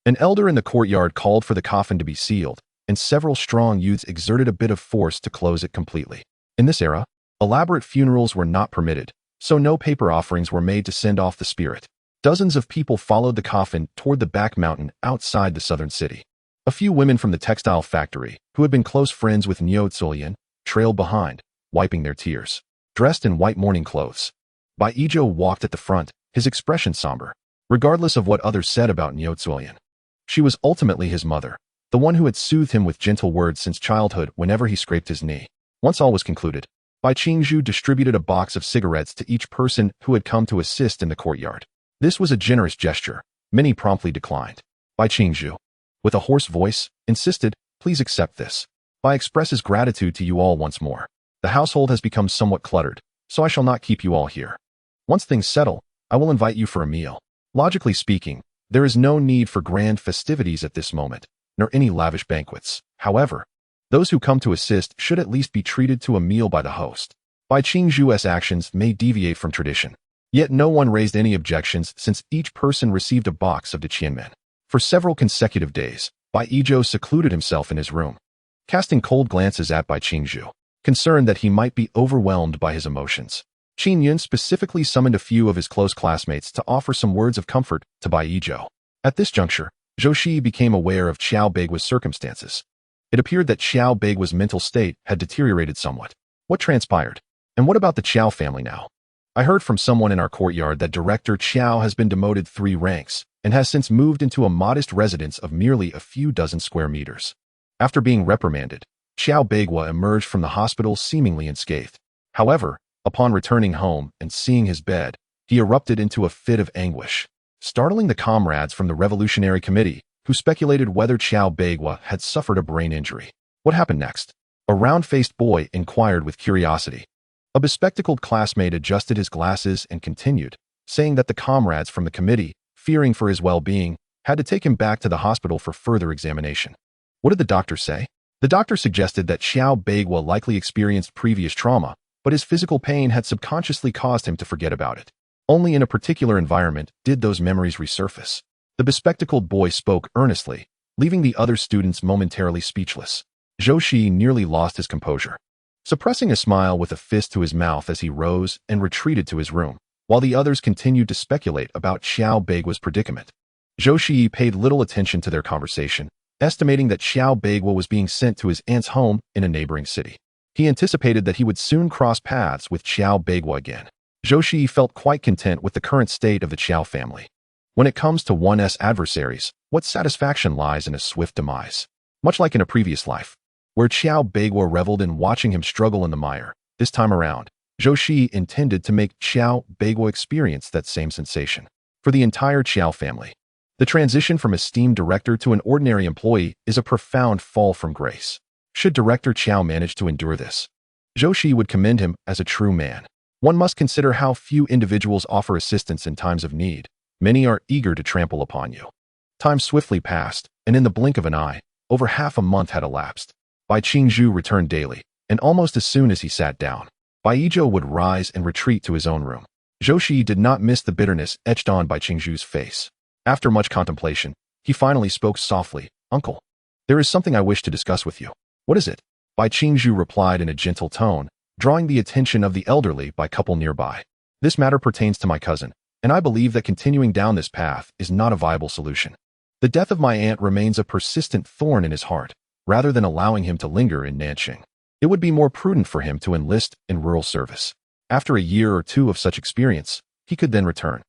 An elder in the courtyard called for the coffin to be sealed, and several strong youths exerted a bit of force to close it completely. In this era, elaborate funerals were not permitted, so no paper offerings were made to send off the spirit. Dozens of people followed the coffin toward the back mountain outside the southern city. A few women from the textile factory, who had been close friends with Niu Zuolian, trailed behind, wiping their tears. Dressed in white mourning clothes, Bai Yizhou walked at the front, his expression somber, regardless of what others said about Niu Zuolian. She was ultimately his mother, the one who had soothed him with gentle words since childhood whenever he scraped his knee. Once all was concluded, Bai Qingzhu distributed a box of cigarettes to each person who had come to assist in the courtyard. This was a generous gesture. Many promptly declined. Bai Qingzhu, with a hoarse voice, insisted, "Please accept this. Bai expresses gratitude to you all once more. The household has become somewhat cluttered, so I shall not keep you all here. Once things settle, I will invite you for a meal." Logically speaking, there is no need for grand festivities at this moment, nor any lavish banquets. However, those who come to assist should at least be treated to a meal by the host. Bai Qingzhu's actions may deviate from tradition. Yet no one raised any objections since each person received a box of Diqianmen. For several consecutive days, Bai Yizhou secluded himself in his room, casting cold glances at Bai Qingzhu, concerned that he might be overwhelmed by his emotions. Qin Yun specifically summoned a few of his close classmates to offer some words of comfort to Bai Yizhou. At this juncture, Zhou Shiyi became aware of Qiao Beigua's circumstances. It appeared that Qiao Beigua's mental state had deteriorated somewhat. What transpired? And what about the Qiao family now? I heard from someone in our courtyard that Director Qiao has been demoted 3 ranks and has since moved into a modest residence of merely a few dozen square meters. After being reprimanded, Qiao Beigua emerged from the hospital seemingly unscathed. However, upon returning home and seeing his bed, he erupted into a fit of anguish, startling the comrades from the Revolutionary Committee, who speculated whether Qiao Beigua had suffered a brain injury. What happened next? A round-faced boy inquired with curiosity. A bespectacled classmate adjusted his glasses and continued, saying that the comrades from the committee, fearing for his well-being, had to take him back to the hospital for further examination. What did the doctor say? The doctor suggested that Qiao Beigua likely experienced previous trauma, but his physical pain had subconsciously caused him to forget about it. Only in a particular environment did those memories resurface. The bespectacled boy spoke earnestly, leaving the other students momentarily speechless. Zhou Shiyi nearly lost his composure, suppressing a smile with a fist to his mouth as he rose and retreated to his room, while the others continued to speculate about Qiao Beigua's predicament. Zhou Shiyi paid little attention to their conversation, estimating that Qiao Beigua was being sent to his aunt's home in a neighboring city. He anticipated that he would soon cross paths with Qiao Beigua again. Zhou Shiyi felt quite content with the current state of the Qiao family. When it comes to one's adversaries, what satisfaction lies in a swift demise? Much like in a previous life, where Qiao Beigua reveled in watching him struggle in the mire, this time around, Zhou Shiyi intended to make Qiao Beigua experience that same sensation. For the entire Qiao family, the transition from esteemed director to an ordinary employee is a profound fall from grace. Should Director Qiao manage to endure this, Zhou Shiyi would commend him as a true man. One must consider how few individuals offer assistance in times of need. Many are eager to trample upon you. Time swiftly passed, and in the blink of an eye, over half a month had elapsed. Bai Qingzhu returned daily, and almost as soon as he sat down, Bai Yizhou would rise and retreat to his own room. Zhou Shiyi did not miss the bitterness etched on Bai Qingzhu's face. After much contemplation, he finally spoke softly, "Uncle, there is something I wish to discuss with you." "What is it?" Bai Qingzhu replied in a gentle tone, drawing the attention of the elderly by couple nearby. "This matter pertains to my cousin, and I believe that continuing down this path is not a viable solution. The death of my aunt remains a persistent thorn in his heart. Rather than allowing him to linger in Nanqing, it would be more prudent for him to enlist in rural service. After a year or two of such experience, he could then return.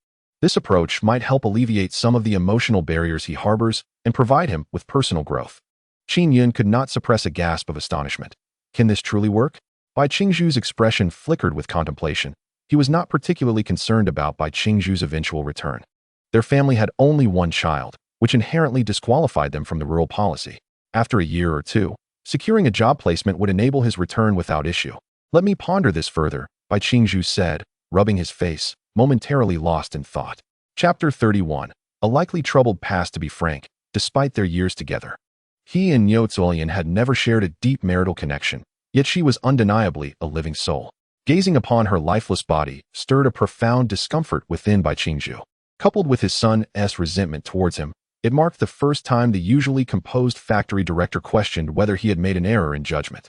This approach might help alleviate some of the emotional barriers he harbors and provide him with personal growth." Qin Yun could not suppress a gasp of astonishment. Can this truly work? Bai Qingzhu's expression flickered with contemplation. He was not particularly concerned about Bai Qingzhu's eventual return. Their family had only one child, which inherently disqualified them from the rural policy. After a year or two, securing a job placement would enable his return without issue. "Let me ponder this further," Bai Qingzhu said, rubbing his face, momentarily lost in thought. Chapter 31. A likely troubled past. To be frank, despite their years together, he and Niu Zuolian had never shared a deep marital connection, yet she was undeniably a living soul. Gazing upon her lifeless body stirred a profound discomfort within Bai Qingzhu. Coupled with his son's resentment towards him, it marked the first time the usually composed factory director questioned whether he had made an error in judgment.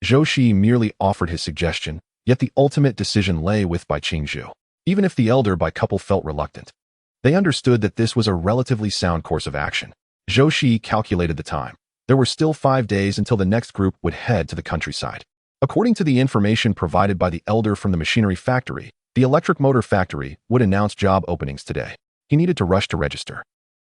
Zhou Shiyi merely offered his suggestion, yet the ultimate decision lay with Bai Qingzhu. Even if the elder Bai couple felt reluctant, they understood that this was a relatively sound course of action. Zhou Shiyi calculated the time. There were still 5 days until the next group would head to the countryside. According to the information provided by the elder from the machinery factory, the electric motor factory would announce job openings today. He needed to rush to register.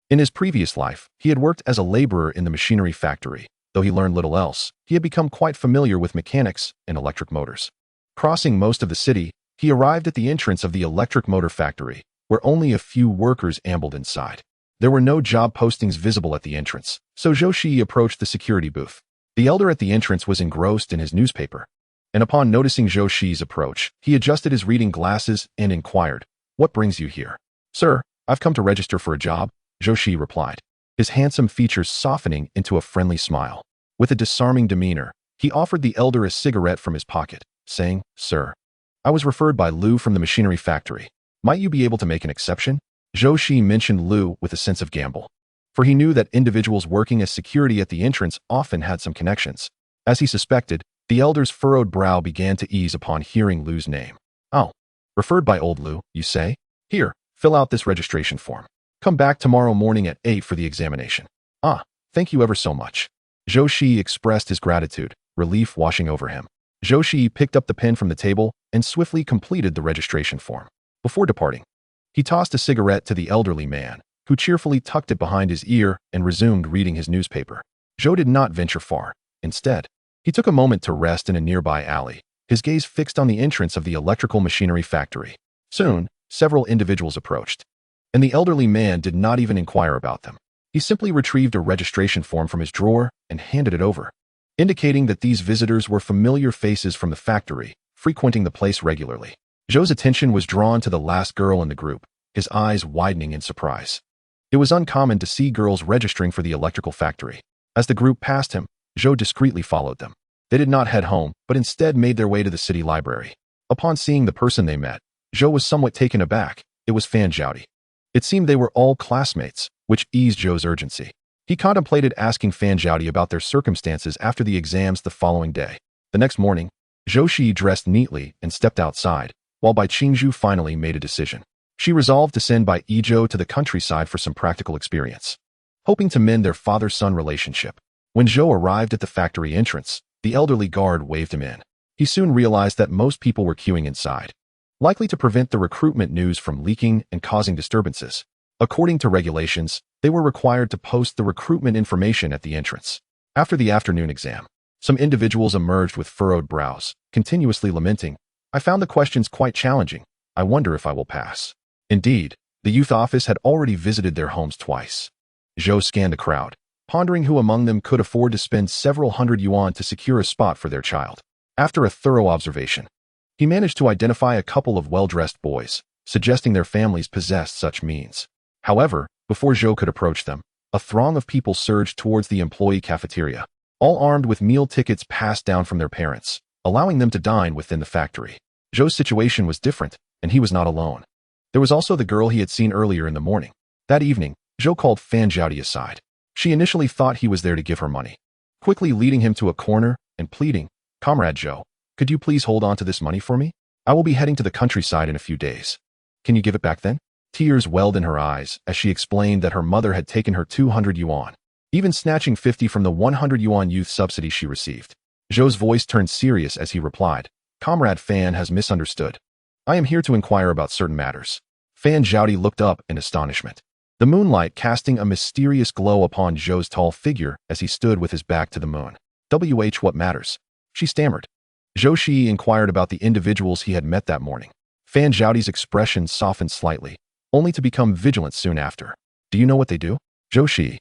In his previous life, he had worked as a laborer in the machinery factory. Though he learned little else, he had become quite familiar with mechanics and electric motors. Crossing most of the city, he arrived at the entrance of the electric motor factory, where only a few workers ambled inside. There were no job postings visible at the entrance, so Zhou Shiyi approached the security booth. The elder at the entrance was engrossed in his newspaper, and upon noticing Zhou Shiyi's approach, he adjusted his reading glasses and inquired, "What brings you here?" "Sir, I've come to register for a job," Zhou Shiyi replied, his handsome features softening into a friendly smile. With a disarming demeanor, he offered the elder a cigarette from his pocket, saying, "Sir, I was referred by Lu from the machinery factory. Might you be able to make an exception?" Zhou Shiyi mentioned Lu with a sense of gamble, for he knew that individuals working as security at the entrance often had some connections. As he suspected, the elder's furrowed brow began to ease upon hearing Lu's name. "Oh, referred by old Lu, you say? Here, fill out this registration form. Come back tomorrow morning at 8 for the examination." "Ah, thank you ever so much." Zhou Shiyi expressed his gratitude, relief washing over him. Zhou Shiyi picked up the pen from the table and swiftly completed the registration form. Before departing, he tossed a cigarette to the elderly man, who cheerfully tucked it behind his ear and resumed reading his newspaper. Zhou did not venture far. Instead, he took a moment to rest in a nearby alley, his gaze fixed on the entrance of the electrical machinery factory. Soon, several individuals approached, and the elderly man did not even inquire about them. He simply retrieved a registration form from his drawer and handed it over, indicating that these visitors were familiar faces from the factory, frequenting the place regularly. Zhou's attention was drawn to the last girl in the group, his eyes widening in surprise. It was uncommon to see girls registering for the electrical factory. As the group passed him, Zhou discreetly followed them. They did not head home, but instead made their way to the city library. Upon seeing the person they met, Zhou was somewhat taken aback. It was Fan Zhaodi. It seemed they were all classmates, which eased Zhou's urgency. He contemplated asking Fan Zhaodi about their circumstances after the exams the following day. The next morning, Zhou Shiyi dressed neatly and stepped outside, while Bai Qingzhu finally made a decision. She resolved to send Bai Yizhou to the countryside for some practical experience, hoping to mend their father-son relationship. When Zhou arrived at the factory entrance, the elderly guard waved him in. He soon realized that most people were queuing inside, likely to prevent the recruitment news from leaking and causing disturbances. According to regulations, they were required to post the recruitment information at the entrance. After the afternoon exam, some individuals emerged with furrowed brows, continuously lamenting, "I found the questions quite challenging. I wonder if I will pass." Indeed, the youth office had already visited their homes twice. Zhou scanned the crowd, pondering who among them could afford to spend several hundred yuan to secure a spot for their child. After a thorough observation, He managed to identify a couple of well-dressed boys, suggesting their families possessed such means. However, before Zhou could approach them, a throng of people surged towards the employee cafeteria, all armed with meal tickets passed down from their parents, allowing them to dine within the factory. Zhou's situation was different, and he was not alone. There was also the girl he had seen earlier in the morning. That evening, Zhou called Fan Zhaodi aside. She initially thought he was there to give her money, quickly leading him to a corner and pleading, "Comrade Zhou, could you please hold on to this money for me? I will be heading to the countryside in a few days. Can you give it back then?" Tears welled in her eyes as she explained that her mother had taken her 200 yuan, even snatching 50 from the 100 yuan youth subsidy she received. Zhou's voice turned serious as he replied, "Comrade Fan has misunderstood. I am here to inquire about certain matters." Fan Zhaodi looked up in astonishment, the moonlight casting a mysterious glow upon Zhou's tall figure as he stood with his back to the moon. What matters?" she stammered. Zhou Shiyi inquired about the individuals he had met that morning. Fan Zhaodi's expression softened slightly, only to become vigilant soon after. "Do you know what they do?" Zhou Shiyi,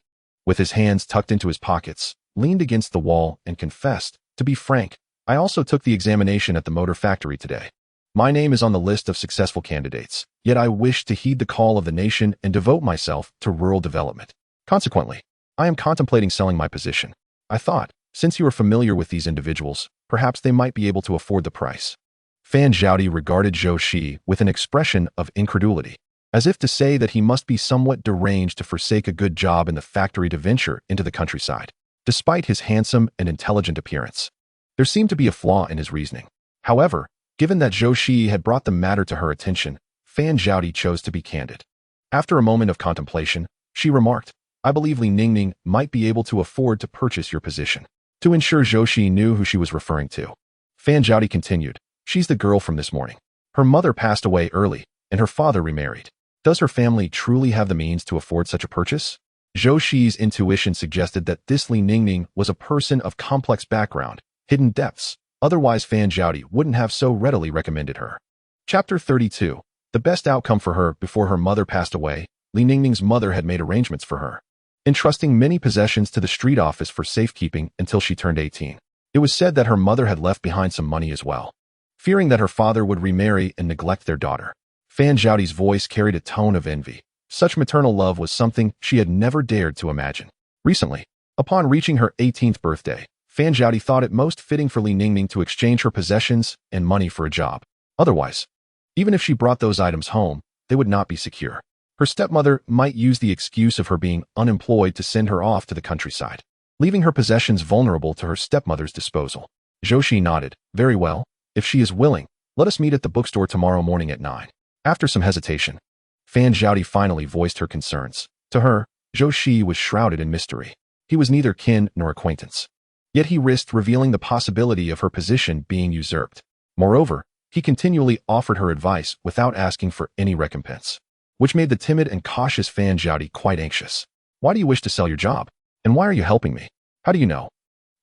with his hands tucked into his pockets, leaned against the wall and confessed, "To be frank, I also took the examination at the motor factory today. My name is on the list of successful candidates, yet I wish to heed the call of the nation and devote myself to rural development. Consequently, I am contemplating selling my position. I thought, since you are familiar with these individuals, perhaps they might be able to afford the price." Fan Zhaodi regarded Zhou Shiyi with an expression of incredulity, as if to say that he must be somewhat deranged to forsake a good job in the factory to venture into the countryside, despite his handsome and intelligent appearance. There seemed to be a flaw in his reasoning. However, given that Zhou Shiyi had brought the matter to her attention, Fan Zhaodi chose to be candid. After a moment of contemplation, she remarked, "I believe Li Ningning might be able to afford to purchase your position." To ensure Zhou Shiyi knew who she was referring to, Fan Zhaodi continued, "She's the girl from this morning. Her mother passed away early, and her father remarried. Does her family truly have the means to afford such a purchase?" Zhou Shiyi's intuition suggested that this Li Ningning was a person of complex background, hidden depths. Otherwise, Fan Zhaodi wouldn't have so readily recommended her. Chapter 32. The best outcome for her. Before her mother passed away, Li Ningning's mother had made arrangements for her, entrusting many possessions to the street office for safekeeping until she turned 18. It was said that her mother had left behind some money as well, fearing that her father would remarry and neglect their daughter. Fan Zhaodi's voice carried a tone of envy. Such maternal love was something she had never dared to imagine. Recently, upon reaching her 18th birthday, Fan Zhaodi thought it most fitting for Li Ningning to exchange her possessions and money for a job. Otherwise, even if she brought those items home, they would not be secure. Her stepmother might use the excuse of her being unemployed to send her off to the countryside, leaving her possessions vulnerable to her stepmother's disposal. Zhou Shiyi nodded. "Very well. If she is willing, let us meet at the bookstore tomorrow morning at 9. After some hesitation, Fan Zhaodi finally voiced her concerns. To her, Zhou Shiyi was shrouded in mystery. He was neither kin nor acquaintance. Yet he risked revealing the possibility of her position being usurped. Moreover, he continually offered her advice without asking for any recompense, which made the timid and cautious Fan Zhaodi quite anxious. "Why do you wish to sell your job? And why are you helping me? How do you know?"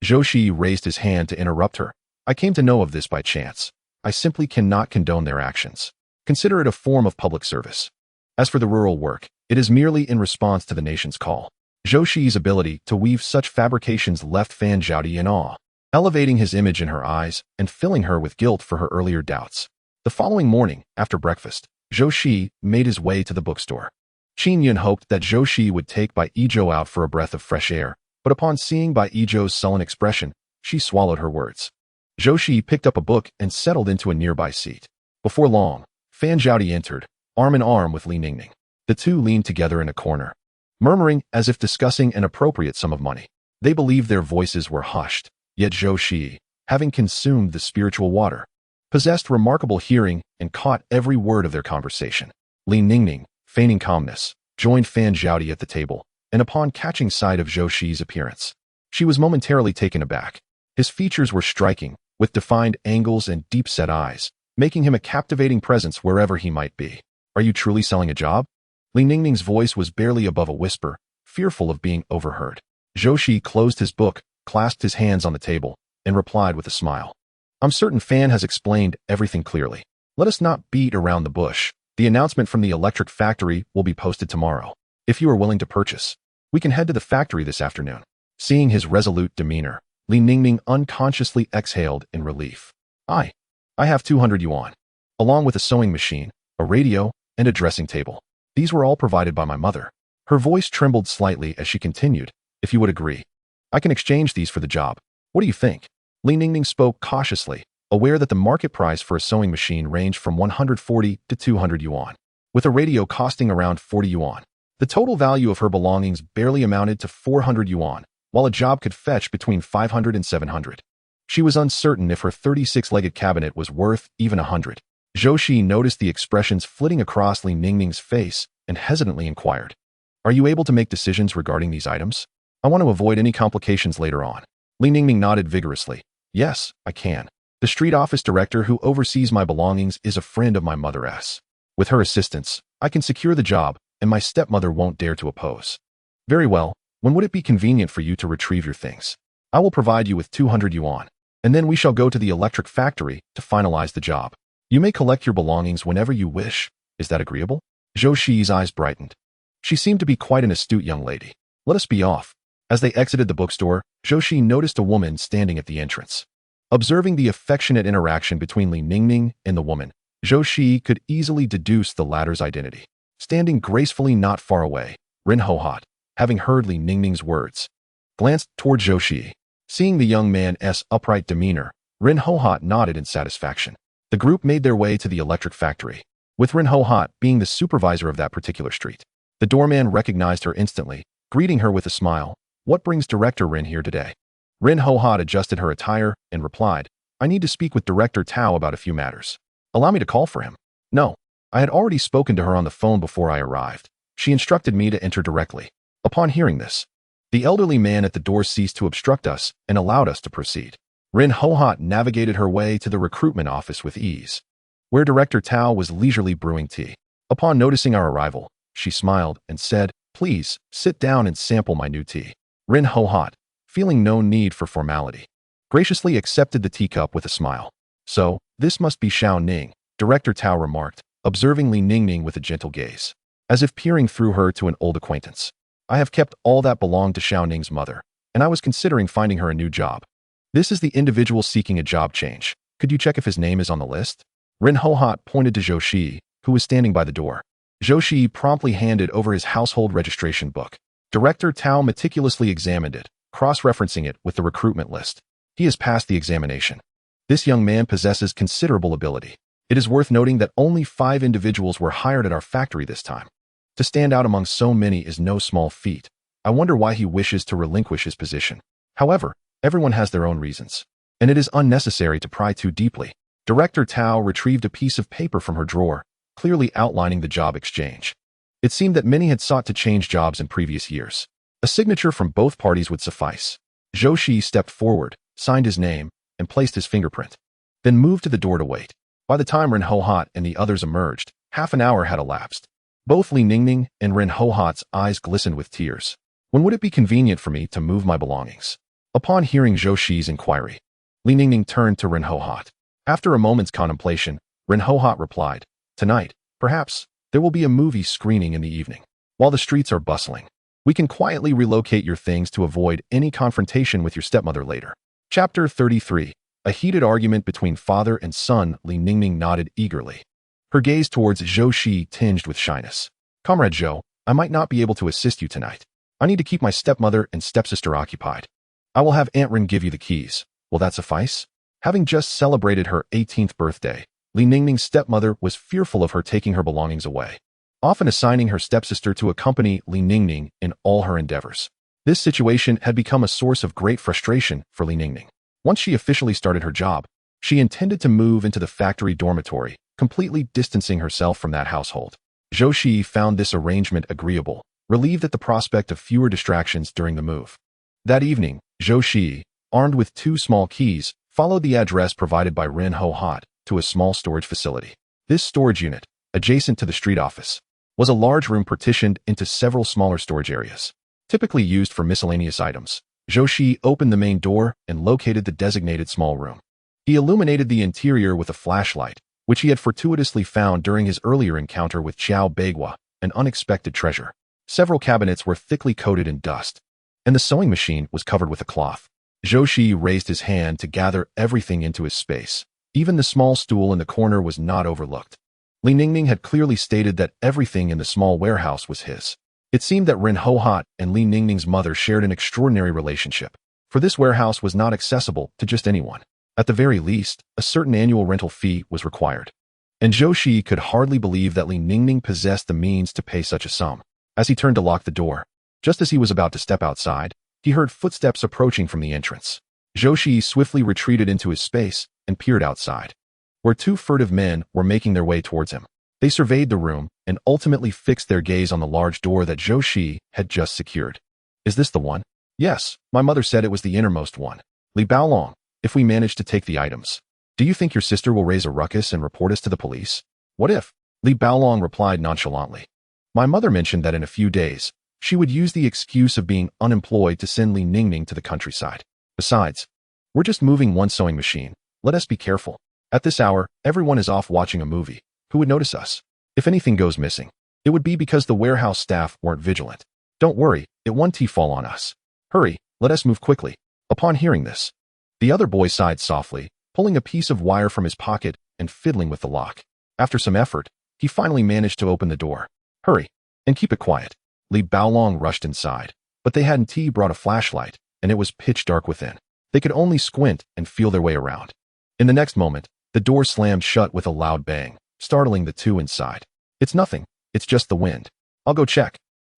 Zhou Shiyi raised his hand to interrupt her. "I came to know of this by chance. I simply cannot condone their actions. Consider it a form of public service. As for the rural work, it is merely in response to the nation's call." Zhou Shiyi's ability to weave such fabrications left Fan Zhaodi in awe, elevating his image in her eyes and filling her with guilt for her earlier doubts. The following morning, after breakfast, Zhou Shiyi made his way to the bookstore. Qin Yun hoped that Zhou Shiyi would take Bai Yizhou out for a breath of fresh air, but upon seeing Bai Yizhou's sullen expression, she swallowed her words. Zhou Shiyi picked up a book and settled into a nearby seat. Before long, Fan Zhaodi entered, arm in arm with Li Ningning. The two leaned together in a corner, murmuring as if discussing an appropriate sum of money. They believed their voices were hushed, yet Zhou Shiyi, having consumed the spiritual water, possessed remarkable hearing and caught every word of their conversation. Li Ningning, feigning calmness, joined Fan Zhaodi at the table, and upon catching sight of Zhou Shiyi's appearance, she was momentarily taken aback. His features were striking, with defined angles and deep-set eyes, making him a captivating presence wherever he might be. "Are you truly selling a job?" Li Ningning's voice was barely above a whisper, fearful of being overheard. Zhou Shiyi closed his book, clasped his hands on the table, and replied with a smile. "I'm certain Fan has explained everything clearly. Let us not beat around the bush. The announcement from the electric factory will be posted tomorrow. If you are willing to purchase, we can head to the factory this afternoon." Seeing his resolute demeanor, Li Ningning unconsciously exhaled in relief. I have 200 yuan, along with a sewing machine, a radio, and a dressing table. These were all provided by my mother. Her voice trembled slightly as she continued, if you would agree. I can exchange these for the job. What do you think? Li Ningning spoke cautiously, aware that the market price for a sewing machine ranged from 140 to 200 yuan, with a radio costing around 40 yuan. The total value of her belongings barely amounted to 400 yuan, while a job could fetch between 500 and 700. She was uncertain if her 36-legged cabinet was worth even 100. Zhou Shiyi noticed the expressions flitting across Li Ningning's face and hesitantly inquired, "Are you able to make decisions regarding these items? I want to avoid any complications later on." Li Ningning nodded vigorously. "Yes, I can. The street office director who oversees my belongings is a friend of my mother's. With her assistance, I can secure the job, and my stepmother won't dare to oppose." "Very well. When would it be convenient for you to retrieve your things? I will provide you with 200 yuan, and then we shall go to the electric factory to finalize the job. You may collect your belongings whenever you wish. Is that agreeable?" Zhou Shiyi's eyes brightened. She seemed to be quite an astute young lady. "Let us be off." As they exited the bookstore, Zhou Shiyi noticed a woman standing at the entrance. Observing the affectionate interaction between Li Ningning and the woman, Zhou Shiyi could easily deduce the latter's identity. Standing gracefully not far away, Ren Hohat, having heard Li Ningning's words, glanced toward Zhou Shiyi. Seeing the young man's upright demeanor, Ren Hohat nodded in satisfaction. The group made their way to the electric factory, with Ren Hohat being the supervisor of that particular street. The doorman recognized her instantly, greeting her with a smile. "What brings Director Ren here today?" Ren Hohat adjusted her attire and replied, "I need to speak with Director Tao about a few matters. Allow me to call for him." "No, I had already spoken to her on the phone before I arrived. She instructed me to enter directly." Upon hearing this, the elderly man at the door ceased to obstruct us and allowed us to proceed. Ren Hohat navigated her way to the recruitment office with ease, where Director Tao was leisurely brewing tea. Upon noticing our arrival, she smiled and said, "Please, sit down and sample my new tea." Ren Hohat, feeling no need for formality, graciously accepted the teacup with a smile. "So, this must be Xiao Ning," Director Tao remarked, observing Li Ningning with a gentle gaze, as if peering through her to an old acquaintance. "I have kept all that belonged to Xiao Ning's mother, and I was considering finding her a new job. This is the individual seeking a job change. Could you check if his name is on the list?" Ren Hohat pointed to Zhou Shiyi, who was standing by the door. Zhou Shiyi promptly handed over his household registration book. Director Tao meticulously examined it, cross-referencing it with the recruitment list. "He has passed the examination. This young man possesses considerable ability. It is worth noting that only 5 individuals were hired at our factory this time. To stand out among so many is no small feat. I wonder why he wishes to relinquish his position. However, everyone has their own reasons, and it is unnecessary to pry too deeply." Director Tao retrieved a piece of paper from her drawer, clearly outlining the job exchange. It seemed that many had sought to change jobs in previous years. A signature from both parties would suffice. Zhou Shiyi stepped forward, signed his name, and placed his fingerprint, then moved to the door to wait. By the time Ren Hohat and the others emerged, half an hour had elapsed. Both Li Ningning and Ren Hohat's eyes glistened with tears. "When would it be convenient for me to move my belongings?" Upon hearing Zhou Shiyi's inquiry, Li Ningning turned to Ren Hohat. After a moment's contemplation, Ren Hohat replied, "Tonight, perhaps, there will be a movie screening in the evening. While the streets are bustling, we can quietly relocate your things to avoid any confrontation with your stepmother later." Chapter 33. A heated argument between father and son. Li Ningning nodded eagerly, her gaze towards Zhou Shiyi tinged with shyness. "Comrade Zhou, I might not be able to assist you tonight. I need to keep my stepmother and stepsister occupied. I will have Aunt Ren give you the keys. Will that suffice?" Having just celebrated her 18th birthday, Li Ningning's stepmother was fearful of her taking her belongings away, often assigning her stepsister to accompany Li Ningning in all her endeavors. This situation had become a source of great frustration for Li Ningning. Once she officially started her job, she intended to move into the factory dormitory, completely distancing herself from that household. Zhou Shiyi found this arrangement agreeable, relieved at the prospect of fewer distractions during the move. That evening, Zhou Shiyi, armed with 2 small keys, followed the address provided by Ren Hohat to a small storage facility. This storage unit, adjacent to the street office, was a large room partitioned into several smaller storage areas, typically used for miscellaneous items. Zhou Shiyi opened the main door and located the designated small room. He illuminated the interior with a flashlight, which he had fortuitously found during his earlier encounter with Qiao Beigua, an unexpected treasure. Several cabinets were thickly coated in dust, and the sewing machine was covered with a cloth. Zhou Shiyi raised his hand to gather everything into his space. Even the small stool in the corner was not overlooked. Li Ningning had clearly stated that everything in the small warehouse was his. It seemed that Ren Hohat and Li Ningning's mother shared an extraordinary relationship, for this warehouse was not accessible to just anyone. At the very least, a certain annual rental fee was required. And Zhou Shiyi could hardly believe that Li Ningning possessed the means to pay such a sum. As he turned to lock the door, just as he was about to step outside, he heard footsteps approaching from the entrance. Zhou Shiyi swiftly retreated into his space and peered outside, where two furtive men were making their way towards him. They surveyed the room and ultimately fixed their gaze on the large door that Zhou Shiyi had just secured. Is this the one? Yes, my mother said it was the innermost one. Li Baolong, if we manage to take the items, do you think your sister will raise a ruckus and report us to the police? What if? Li Baolong replied nonchalantly. My mother mentioned that in a few days, she would use the excuse of being unemployed to send Li Ningning to the countryside. Besides, we're just moving one sewing machine. Let us be careful. At this hour, everyone is off watching a movie. Who would notice us? If anything goes missing, it would be because the warehouse staff weren't vigilant. Don't worry, it won't fall on us. Hurry, let us move quickly. Upon hearing this, the other boy sighed softly, pulling a piece of wire from his pocket and fiddling with the lock. After some effort, he finally managed to open the door. Hurry, and keep it quiet. Li Baolong rushed inside, but they hadn't brought a flashlight, and it was pitch dark within. They could only squint and feel their way around. In the next moment, the door slammed shut with a loud bang, startling the two inside. It's nothing, it's just the wind. I'll go check,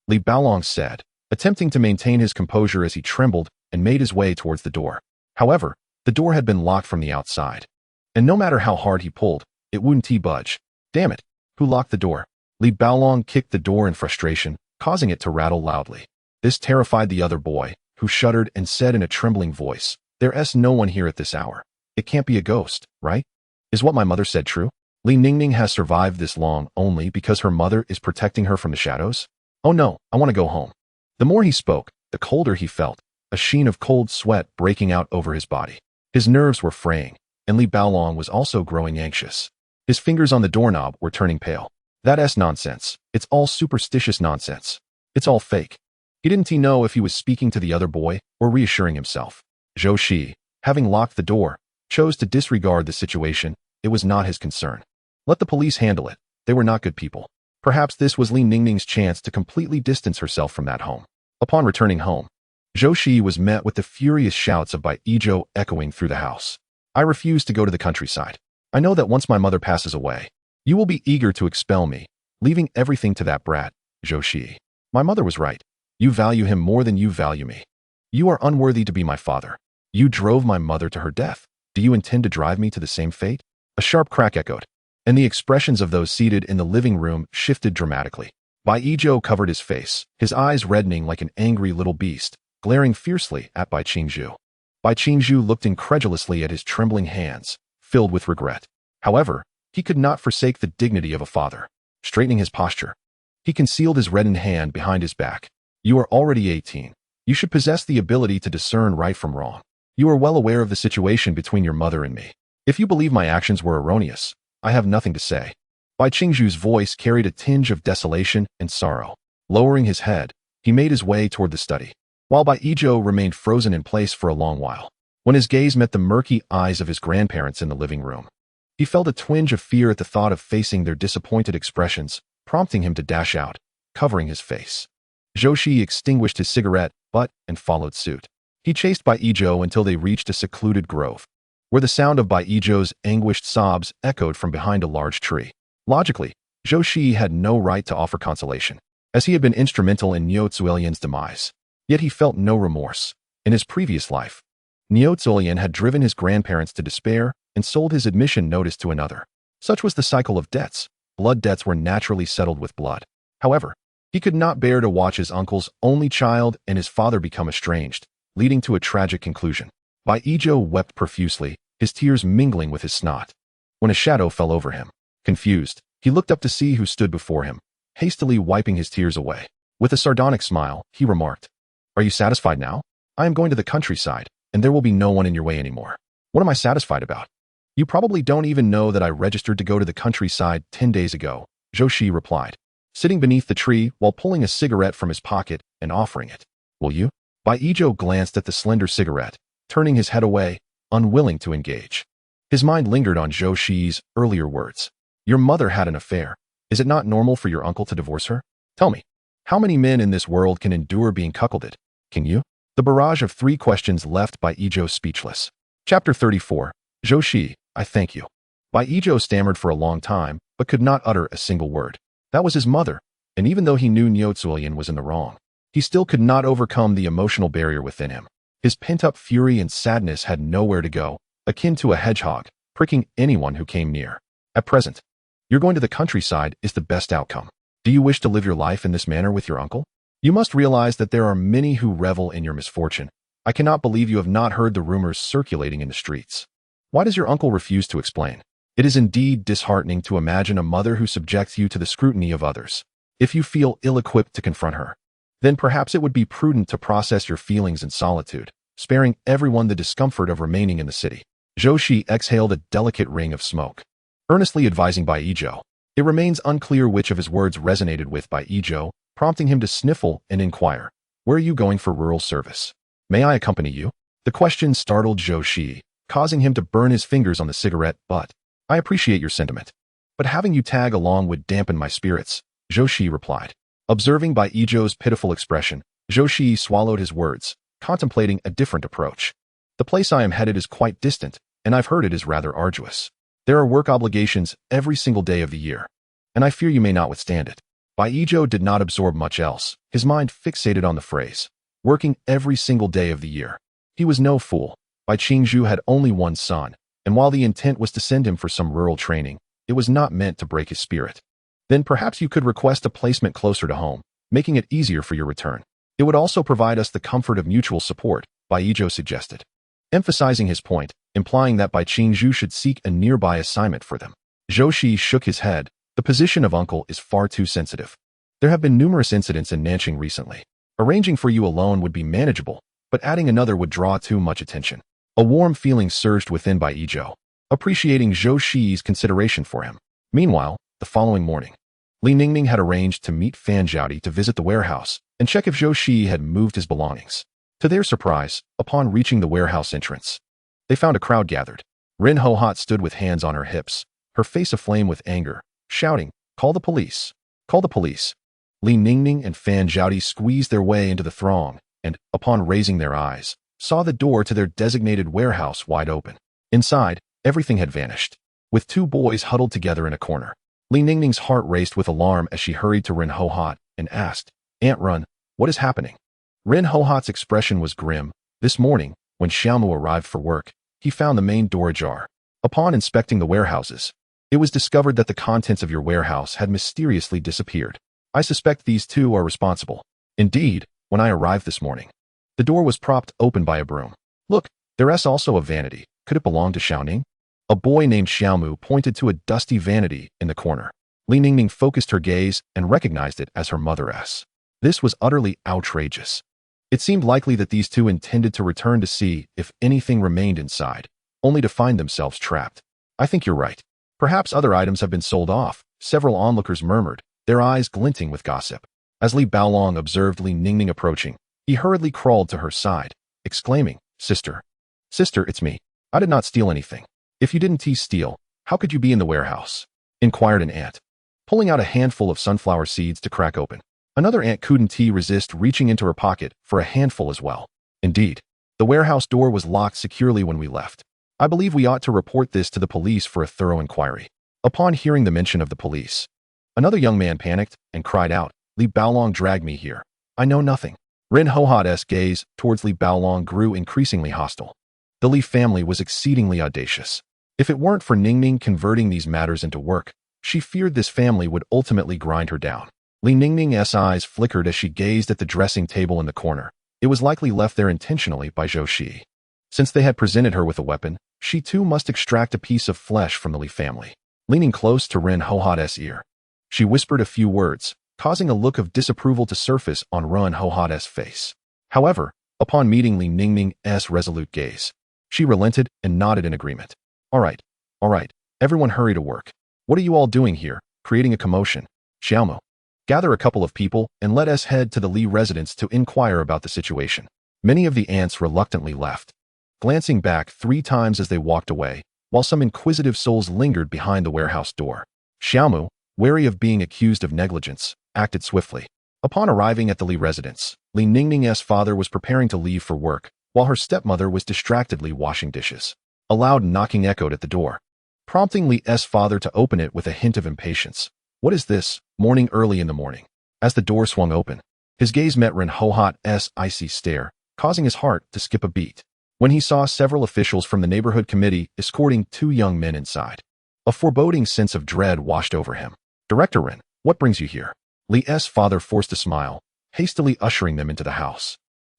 Li Baolong said, attempting to maintain his composure as he trembled and made his way towards the door. However, the door had been locked from the outside, and no matter how hard he pulled, it wouldn't budge. Damn it, who locked the door? Li Baolong kicked the door in frustration, causing it to rattle loudly. This terrified the other boy, who shuddered and said in a trembling voice, There's no one here at this hour. It can't be a ghost, right? Is what my mother said true? Li Ningning has survived this long only because her mother is protecting her from the shadows? Oh no, I want to go home. The more he spoke, the colder he felt, a sheen of cold sweat breaking out over his body. His nerves were fraying, and Li Baolong was also growing anxious. His fingers on the doorknob were turning pale. That's nonsense. It's all superstitious nonsense. It's all fake. He didn't know if he was speaking to the other boy or reassuring himself. Zhou Shiyi, having locked the door, chose to disregard the situation. It was not his concern. Let the police handle it. They were not good people. Perhaps this was Li Ningning's chance to completely distance herself from that home. Upon returning home, Zhou Shiyi was met with the furious shouts of Bai Yizhou echoing through the house. I refuse to go to the countryside. I know that once my mother passes away, you will be eager to expel me, leaving everything to that brat, Zhou Shiyi. My mother was right. You value him more than you value me. You are unworthy to be my father. You drove my mother to her death. Do you intend to drive me to the same fate? A sharp crack echoed, and the expressions of those seated in the living room shifted dramatically. Bai Yizhou covered his face, his eyes reddening like an angry little beast, glaring fiercely at Bai Qingzhu. Bai Qingzhu looked incredulously at his trembling hands, filled with regret. However, he could not forsake the dignity of a father. Straightening his posture, he concealed his reddened hand behind his back. You are already 18. You should possess the ability to discern right from wrong. You are well aware of the situation between your mother and me. If you believe my actions were erroneous, I have nothing to say. Bai Qingzhu's voice carried a tinge of desolation and sorrow. Lowering his head, he made his way toward the study, while Bai Yizhou remained frozen in place for a long while. When his gaze met the murky eyes of his grandparents in the living room, he felt a twinge of fear at the thought of facing their disappointed expressions, prompting him to dash out, covering his face. Zhou Shiyi extinguished his cigarette butt and followed suit. He chased Bai Yizhou until they reached a secluded grove, where the sound of Bai Yizhou's anguished sobs echoed from behind a large tree. Logically, Zhou Shiyi had no right to offer consolation, as he had been instrumental in Niu Zuilian's demise. Yet he felt no remorse. In his previous life, Niu Zuilian had driven his grandparents to despair and sold his admission notice to another. Such was the cycle of debts. Blood debts were naturally settled with blood. However, he could not bear to watch his uncle's only child and his father become estranged, leading to a tragic conclusion. Bai Yizhou wept profusely, his tears mingling with his snot. When a shadow fell over him, confused, he looked up to see who stood before him, hastily wiping his tears away. With a sardonic smile, he remarked, Are you satisfied now? I am going to the countryside, and there will be no one in your way anymore. What am I satisfied about? You probably don't even know that I registered to go to the countryside 10 days ago, Zhou Shiyi replied, sitting beneath the tree while pulling a cigarette from his pocket and offering it. Will you? Bai Yizhou glanced at the slender cigarette, turning his head away, unwilling to engage. His mind lingered on Zhou Shiyi's earlier words. Your mother had an affair. Is it not normal for your uncle to divorce her? Tell me, how many men in this world can endure being cuckolded? Can you? The barrage of 3 questions left Bai Zhou speechless. Chapter 34. Zhou Shiyi, I thank you. Bai Zhou stammered for a long time, but could not utter a single word. That was his mother, and even though he knew Niu Zuilian was in the wrong, he still could not overcome the emotional barrier within him. His pent-up fury and sadness had nowhere to go, akin to a hedgehog, pricking anyone who came near. At present, you're going to the countryside is the best outcome. Do you wish to live your life in this manner with your uncle? You must realize that there are many who revel in your misfortune. I cannot believe you have not heard the rumors circulating in the streets. Why does your uncle refuse to explain? It is indeed disheartening to imagine a mother who subjects you to the scrutiny of others. If you feel ill-equipped to confront her, then perhaps it would be prudent to process your feelings in solitude, sparing everyone the discomfort of remaining in the city. Zhou Shiyi exhaled a delicate ring of smoke, earnestly advising Bai Zhou. It remains unclear which of his words resonated with Bai Zhou, prompting him to sniffle and inquire, where are you going for rural service? May I accompany you? The question startled Zhou Shiyi, causing him to burn his fingers on the cigarette butt. I appreciate your sentiment, but having you tag along would dampen my spirits, Zhou Shiyi replied. Observing Bai Zhou's pitiful expression, Zhou Shiyi swallowed his words, contemplating a different approach. The place I am headed is quite distant, and I've heard it is rather arduous. There are work obligations every single day of the year, and I fear you may not withstand it. Bai Zhou did not absorb much else, his mind fixated on the phrase, working every single day of the year. He was no fool. Bai Qingzhu had only one son, and while the intent was to send him for some rural training, it was not meant to break his spirit. Then perhaps you could request a placement closer to home, making it easier for your return. It would also provide us the comfort of mutual support, Bai Zhou suggested, emphasizing his point, implying that Bai Qingzhu should seek a nearby assignment for them. Zhou Shiyi shook his head. The position of uncle is far too sensitive. There have been numerous incidents in Nanqing recently. Arranging for you alone would be manageable, but adding another would draw too much attention. A warm feeling surged within Bai Zhou, appreciating Zhou Shiyi's consideration for him. Meanwhile, the following morning, Li Ningning had arranged to meet Fan Zhaodi to visit the warehouse and check if Zhou Shiyi had moved his belongings. To their surprise, upon reaching the warehouse entrance, they found a crowd gathered. Ren Hohat stood with hands on her hips, her face aflame with anger, shouting, "Call the police! Call the police!" Li Ningning and Fan Zhaodi squeezed their way into the throng and, upon raising their eyes, saw the door to their designated warehouse wide open. Inside, everything had vanished. With 2 boys huddled together in a corner, Li Ningning's heart raced with alarm as she hurried to Ren Hohat and asked, "Aunt Run, what is happening?" Ren Hohat's expression was grim. This morning, when Xiaomu arrived for work, he found the main door ajar. Upon inspecting the warehouses, it was discovered that the contents of your warehouse had mysteriously disappeared. I suspect these 2 are responsible. Indeed, when I arrived this morning, the door was propped open by a broom. Look, there's also a vanity. Could it belong to Xiaoning? A boy named Xiaomu pointed to a dusty vanity in the corner. Li Ningning focused her gaze and recognized it as her mother's. This was utterly outrageous. It seemed likely that these 2 intended to return to see if anything remained inside, only to find themselves trapped. I think you're right. Perhaps other items have been sold off, several onlookers murmured, their eyes glinting with gossip. As Li Baolong observed Li Ningning approaching, he hurriedly crawled to her side, exclaiming, Sister, it's me. I did not steal anything. If you didn't steal, how could you be in the warehouse? Inquired an ant, pulling out a handful of sunflower seeds to crack open. Another ant couldn't resist reaching into her pocket for a handful as well. Indeed, the warehouse door was locked securely when we left. I believe we ought to report this to the police for a thorough inquiry. Upon hearing the mention of the police, another young man panicked and cried out, Li Baolong dragged me here. I know nothing. Ren Hohat's gaze towards Li Baolong grew increasingly hostile. The Li family was exceedingly audacious. If it weren't for Ningning converting these matters into work, she feared this family would ultimately grind her down. Li Ningning's eyes flickered as she gazed at the dressing table in the corner. It was likely left there intentionally by Zhou Shiyi. Since they had presented her with a weapon, she too must extract a piece of flesh from the Li family. Leaning close to Ren Hohat's ear, she whispered a few words, causing a look of disapproval to surface on Ren Hohat's face. However, upon meeting Li Ningning's resolute gaze, she relented and nodded in agreement. All right, everyone hurry to work. What are you all doing here, creating a commotion? Xiaomu, gather a couple of people and let us head to the Li residence to inquire about the situation. Many of the ants reluctantly left. Glancing back 3 times as they walked away, while some inquisitive souls lingered behind the warehouse door. Xiaomu, wary of being accused of negligence, acted swiftly. Upon arriving at the Li residence, Li Ningning's father was preparing to leave for work, while her stepmother was distractedly washing dishes. A loud knocking echoed at the door, prompting Li's father to open it with a hint of impatience. "What is this, morning early in the morning?" As the door swung open, his gaze met Ren Hohat's icy stare, causing his heart to skip a beat. When he saw several officials from the neighborhood committee escorting two young men inside, a foreboding sense of dread washed over him. "Director Ren, what brings you here?" Li's father forced a smile, hastily ushering them into the house.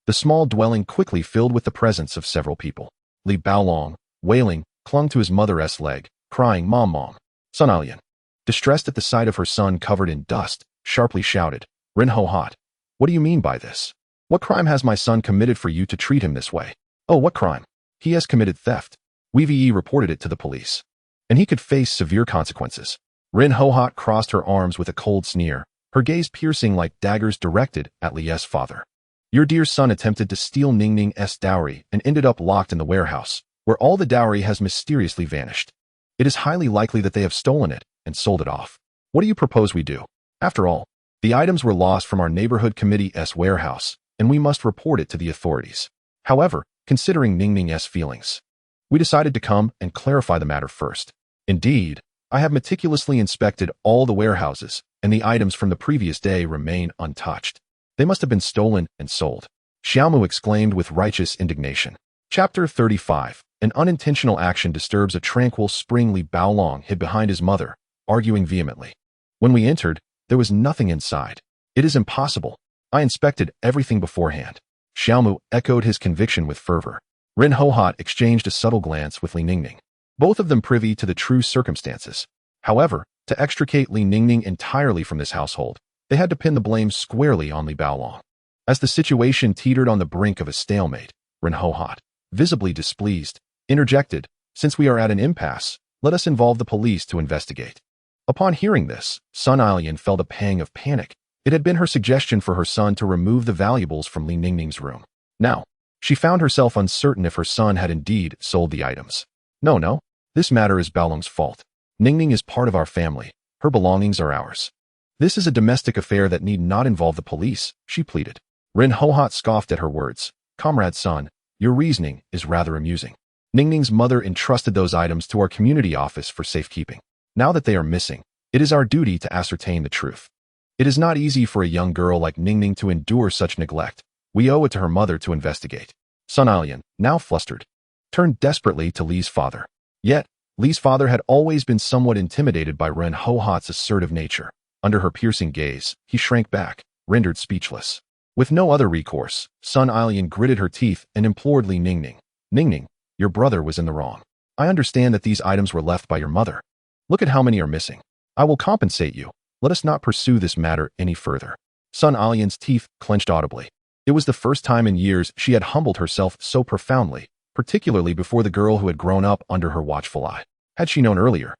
The small dwelling quickly filled with the presence of several people. Li Baolong, wailing, clung to his mother's leg, crying, "Mom, Mom." Sun Alian, distressed at the sight of her son covered in dust, sharply shouted, "Ren Hohat, what do you mean by this? What crime has my son committed for you to treat him this way?" "Oh, what crime? He has committed theft. We've reported it to the police, and he could face severe consequences." Ren Hohat crossed her arms with a cold sneer, her gaze piercing like daggers directed at Li's father. "Your dear son attempted to steal Ningning's dowry and ended up locked in the warehouse, where all the dowry has mysteriously vanished. It is highly likely that they have stolen it and sold it off. What do you propose we do? After all, the items were lost from our neighborhood committee's warehouse, and we must report it to the authorities. However, considering Ningning's feelings, we decided to come and clarify the matter first. Indeed, I have meticulously inspected all the warehouses, and the items from the previous day remain untouched. They must have been stolen and sold." Xiaomu exclaimed with righteous indignation. Chapter 35. An unintentional action disturbs a tranquil spring. Li Baolong hid behind his mother, arguing vehemently. "When we entered, there was nothing inside. It is impossible. I inspected everything beforehand." Xiaomu echoed his conviction with fervor. Ren Hohat exchanged a subtle glance with Li Ningning, both of them privy to the true circumstances. However, to extricate Li Ningning entirely from this household, they had to pin the blame squarely on Li Baolong. As the situation teetered on the brink of a stalemate, Ren Hohat, visibly displeased, interjected, "Since we are at an impasse, let us involve the police to investigate." Upon hearing this, Sun Alian felt a pang of panic. It had been her suggestion for her son to remove the valuables from Li Ningning's room. Now, she found herself uncertain if her son had indeed sold the items. No, this matter is Baolong's fault. Ningning is part of our family. Her belongings are ours. This is a domestic affair that need not involve the police," she pleaded. Ren Hohat scoffed at her words. "Comrade son, your reasoning is rather amusing. Ningning's mother entrusted those items to our community office for safekeeping. Now that they are missing, it is our duty to ascertain the truth. It is not easy for a young girl like Ningning to endure such neglect. We owe it to her mother to investigate." Sun Alian, now flustered, turned desperately to Li's father. Yet, Li's father had always been somewhat intimidated by Ren Hohat's assertive nature. Under her piercing gaze, he shrank back, rendered speechless. With no other recourse, Sun Alian gritted her teeth and implored Li Ningning. "Ningning, your brother was in the wrong. I understand that these items were left by your mother. Look at how many are missing. I will compensate you. Let us not pursue this matter any further." Sun Alian's teeth clenched audibly. It was the first time in years she had humbled herself so profoundly, particularly before the girl who had grown up under her watchful eye. Had she known earlier,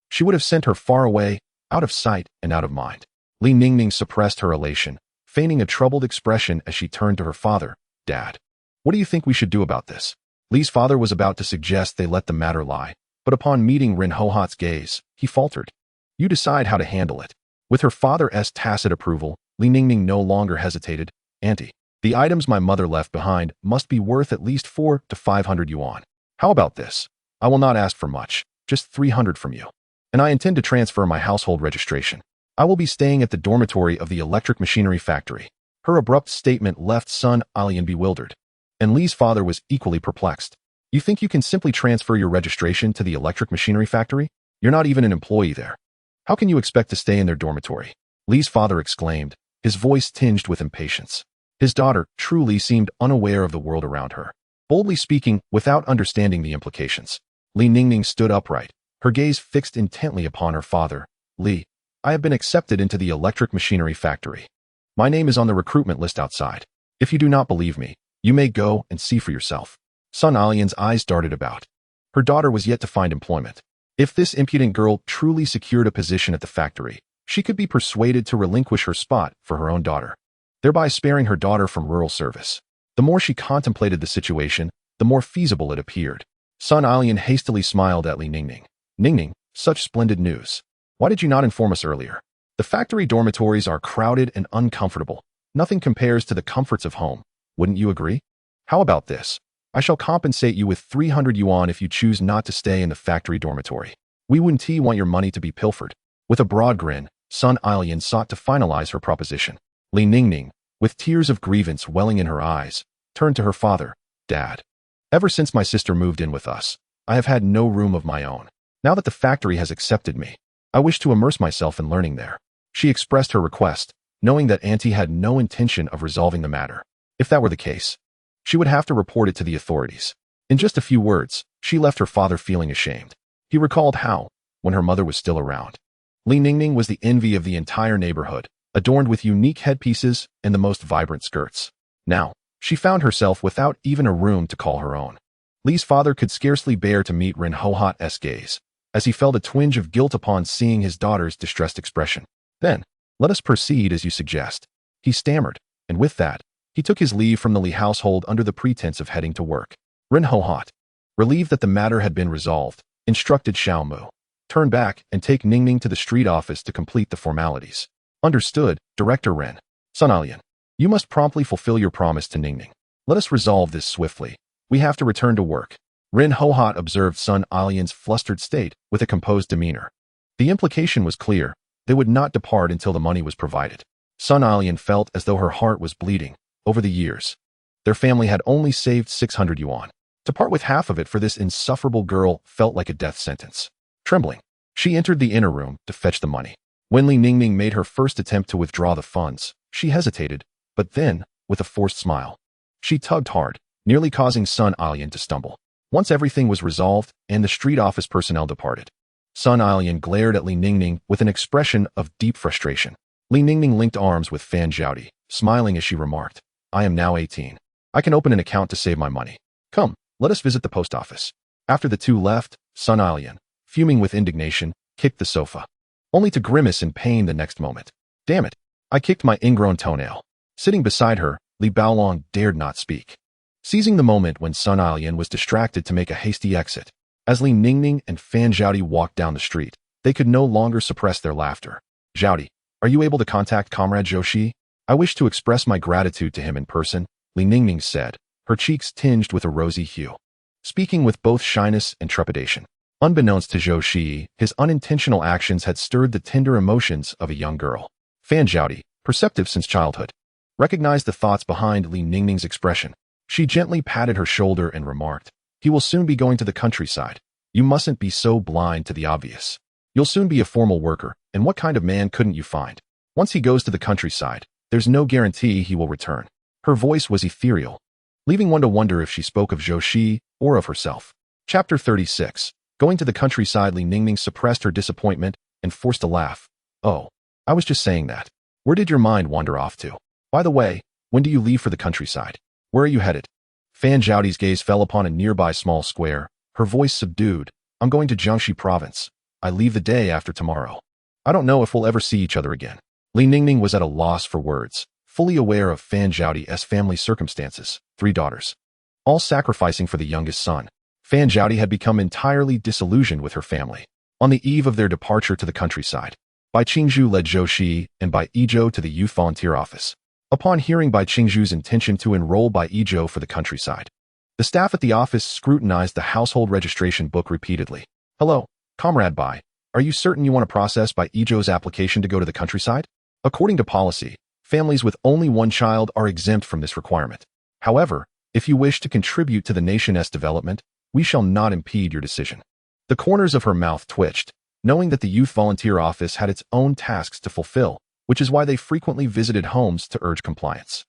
she would have sent her far away, out of sight and out of mind. Li Ningning suppressed her elation, feigning a troubled expression as she turned to her father. "Dad, what do you think we should do about this?" Li's father was about to suggest they let the matter lie, but upon meeting Ren Hohat's gaze, he faltered. "You decide how to handle it." With her father's tacit approval, Li Ningning no longer hesitated. "Auntie, the items my mother left behind must be worth at least 400 to 500 yuan. How about this? I will not ask for much, just 300 from you. And I intend to transfer my household registration. I will be staying at the dormitory of the electric machinery factory." Her abrupt statement left Sun Alian bewildered, and Li's father was equally perplexed. "You think you can simply transfer your registration to the electric machinery factory? You're not even an employee there. How can you expect to stay in their dormitory?" Li's father exclaimed, his voice tinged with impatience. His daughter truly seemed unaware of the world around her, boldly speaking without understanding the implications. Li Ningning stood upright, her gaze fixed intently upon her father. "Li, I have been accepted into the electric machinery factory. My name is on the recruitment list outside. If you do not believe me, you may go and see for yourself." Sun Alian's eyes darted about. Her daughter was yet to find employment. If this impudent girl truly secured a position at the factory, she could be persuaded to relinquish her spot for her own daughter, thereby sparing her daughter from rural service. The more she contemplated the situation, the more feasible it appeared. Sun Alian hastily smiled at Li Ningning. Ningning, such splendid news. Why did you not inform us earlier? The factory dormitories are crowded and uncomfortable. Nothing compares to the comforts of home. Wouldn't you agree? How about this? I shall compensate you with 300 yuan if you choose not to stay in the factory dormitory. We wouldn't want your money to be pilfered. With a broad grin, Sun Alian sought to finalize her proposition. Li Ningning, with tears of grievance welling in her eyes, turned to her father. Dad. Ever since my sister moved in with us, I have had no room of my own. Now that the factory has accepted me, I wish to immerse myself in learning there. She expressed her request, knowing that Auntie had no intention of resolving the matter. If that were the case, she would have to report it to the authorities. In just a few words, she left her father feeling ashamed. He recalled how, when her mother was still around, Li Ningning was the envy of the entire neighborhood, adorned with unique headpieces and the most vibrant skirts. Now, she found herself without even a room to call her own. Li's father could scarcely bear to meet Ren Hohat's gaze, as he felt a twinge of guilt upon seeing his daughter's distressed expression. Then, let us proceed as you suggest. He stammered, and with that, he took his leave from the Li household under the pretense of heading to work. Ren Hohat, relieved that the matter had been resolved, instructed Xiao Mu, turn back and take Ningning to the street office to complete the formalities. Understood, Director Ren. Sun Alian, you must promptly fulfill your promise to Ningning. Let us resolve this swiftly. We have to return to work. Ren Hohat observed Sun Alian's flustered state with a composed demeanor. The implication was clear. They would not depart until the money was provided. Sun Alian felt as though her heart was bleeding. Over the years, their family had only saved 600 yuan. To part with half of it for this insufferable girl felt like a death sentence. Trembling, she entered the inner room to fetch the money. When Li Ningning made her first attempt to withdraw the funds, she hesitated, but then, with a forced smile, she tugged hard, nearly causing Sun Alian to stumble. Once everything was resolved and the street office personnel departed, Sun Alian glared at Li Ningning with an expression of deep frustration. Li Ningning linked arms with Fan Zhaodi, smiling as she remarked, I am now 18. I can open an account to save my money. Come, let us visit the post office. After the two left, Sun Alian, fuming with indignation, kicked the sofa, only to grimace in pain the next moment. Damn it, I kicked my ingrown toenail. Sitting beside her, Li Baolong dared not speak, seizing the moment when Sun Alian was distracted to make a hasty exit. As Li Ningning and Fan Zhaodi walked down the street, they could no longer suppress their laughter. Zhaodi, are you able to contact Comrade Zhou Shiyi? I wish to express my gratitude to him in person, Li Ningning said, her cheeks tinged with a rosy hue, speaking with both shyness and trepidation. Unbeknownst to Zhou Shiyi, his unintentional actions had stirred the tender emotions of a young girl. Fan Zhaodi, perceptive since childhood, recognized the thoughts behind Li Ningning's expression. She gently patted her shoulder and remarked, he will soon be going to the countryside. You mustn't be so blind to the obvious. You'll soon be a formal worker, and what kind of man couldn't you find? Once he goes to the countryside, there's no guarantee he will return. Her voice was ethereal, leaving one to wonder if she spoke of Zhou Shiyi or of herself. Chapter 36. Going to the countryside. Li Ningning suppressed her disappointment and forced a laugh. Oh, I was just saying that. Where did your mind wander off to? By the way, when do you leave for the countryside? Where are you headed? Fan Zhaodi's gaze fell upon a nearby small square, her voice subdued. I'm going to Jiangxi province. I leave the day after tomorrow. I don't know if we'll ever see each other again. Li Ningning was at a loss for words, fully aware of Fan Zhaodi's family circumstances, 3 daughters, all sacrificing for the youngest son. Fan Zhaodi had become entirely disillusioned with her family. On the eve of their departure to the countryside, Bai Qingzhu led Zhou Shiyi and Bai Yizhou to the youth volunteer office. Upon hearing Bai Qingzhu's intention to enroll Bai Yizhou for the countryside, the staff at the office scrutinized the household registration book repeatedly. Hello, Comrade Bai. Are you certain you want to process Bai Yizhou's application to go to the countryside? According to policy, families with only one child are exempt from this requirement. However, if you wish to contribute to the nation's development, we shall not impede your decision. The corners of her mouth twitched, knowing that the youth volunteer office had its own tasks to fulfill, which is why they frequently visited homes to urge compliance.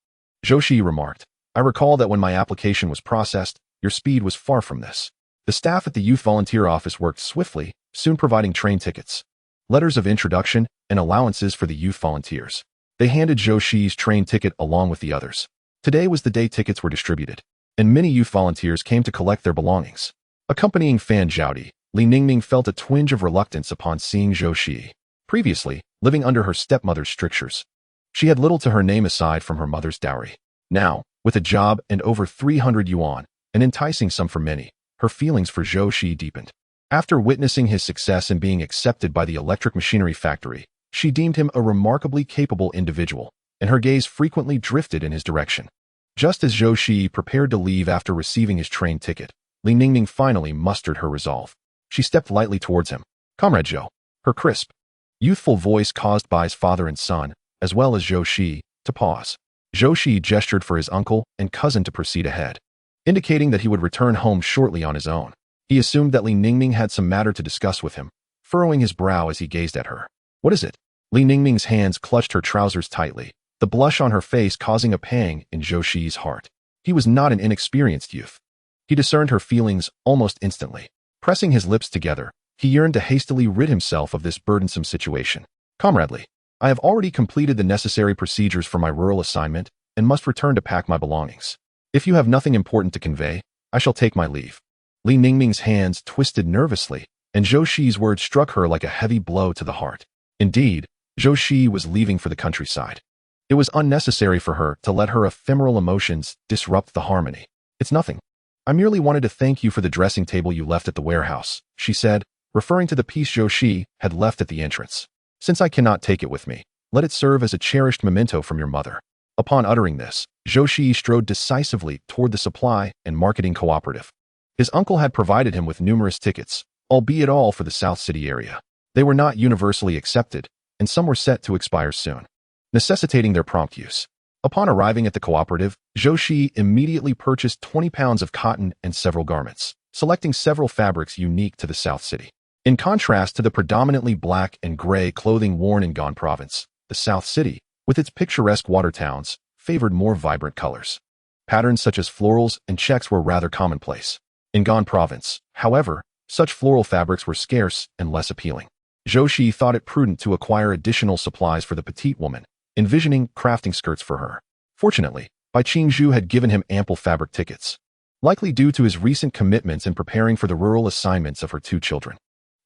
Zhou Shiyi remarked, I recall that when my application was processed, your speed was far from this. The staff at the youth volunteer office worked swiftly, soon providing train tickets, letters of introduction, and allowances for the youth volunteers. They handed Zhou Shiyi's train ticket along with the others. Today was the day tickets were distributed, and many youth volunteers came to collect their belongings. Accompanying Fan Zhaodi, Li Ningning felt a twinge of reluctance upon seeing Zhou Shiyi. Previously, living under her stepmother's strictures, she had little to her name aside from her mother's dowry. Now, with a job and over 300 yuan, an enticing sum for many, her feelings for Zhou Shiyi deepened. After witnessing his success in being accepted by the electric machinery factory, she deemed him a remarkably capable individual, and her gaze frequently drifted in his direction. Just as Zhou Shiyi prepared to leave after receiving his train ticket, Li Ningning finally mustered her resolve. She stepped lightly towards him. "Comrade Zhou," her crisp, youthful voice caused Bai's father and son, as well as Zhou Shiyi, to pause. Zhou Shiyi gestured for his uncle and cousin to proceed ahead, indicating that he would return home shortly on his own. He assumed that Li Ningning had some matter to discuss with him, furrowing his brow as he gazed at her. "What is it?" Li Ningning's hands clutched her trousers tightly, the blush on her face causing a pang in Zhou Shiyi's heart. He was not an inexperienced youth. He discerned her feelings almost instantly. Pressing his lips together, he yearned to hastily rid himself of this burdensome situation. "Comrade Li, I have already completed the necessary procedures for my rural assignment and must return to pack my belongings. If you have nothing important to convey, I shall take my leave." Li Ningming's hands twisted nervously, and Zhou Shiyi's words struck her like a heavy blow to the heart. Indeed, Zhou Shiyi was leaving for the countryside. It was unnecessary for her to let her ephemeral emotions disrupt the harmony. "It's nothing. I merely wanted to thank you for the dressing table you left at the warehouse," she said, referring to the piece Zhou Shiyi had left at the entrance. "Since I cannot take it with me, let it serve as a cherished memento from your mother." Upon uttering this, Zhou Shiyi strode decisively toward the supply and marketing cooperative. His uncle had provided him with numerous tickets, albeit all for the South City area. They were not universally accepted, and some were set to expire soon, necessitating their prompt use. Upon arriving at the cooperative, Zhou Shiyi immediately purchased 20 pounds of cotton and several garments, selecting several fabrics unique to the South City. In contrast to the predominantly black and gray clothing worn in Gan Province, the South City, with its picturesque water towns, favored more vibrant colors. Patterns such as florals and checks were rather commonplace. In Gan Province, however, such floral fabrics were scarce and less appealing. Zhou Shiyi thought it prudent to acquire additional supplies for the petite woman, envisioning crafting skirts for her. Fortunately, Bai Qingzhu had given him ample fabric tickets, likely due to his recent commitments in preparing for the rural assignments of her 2 children.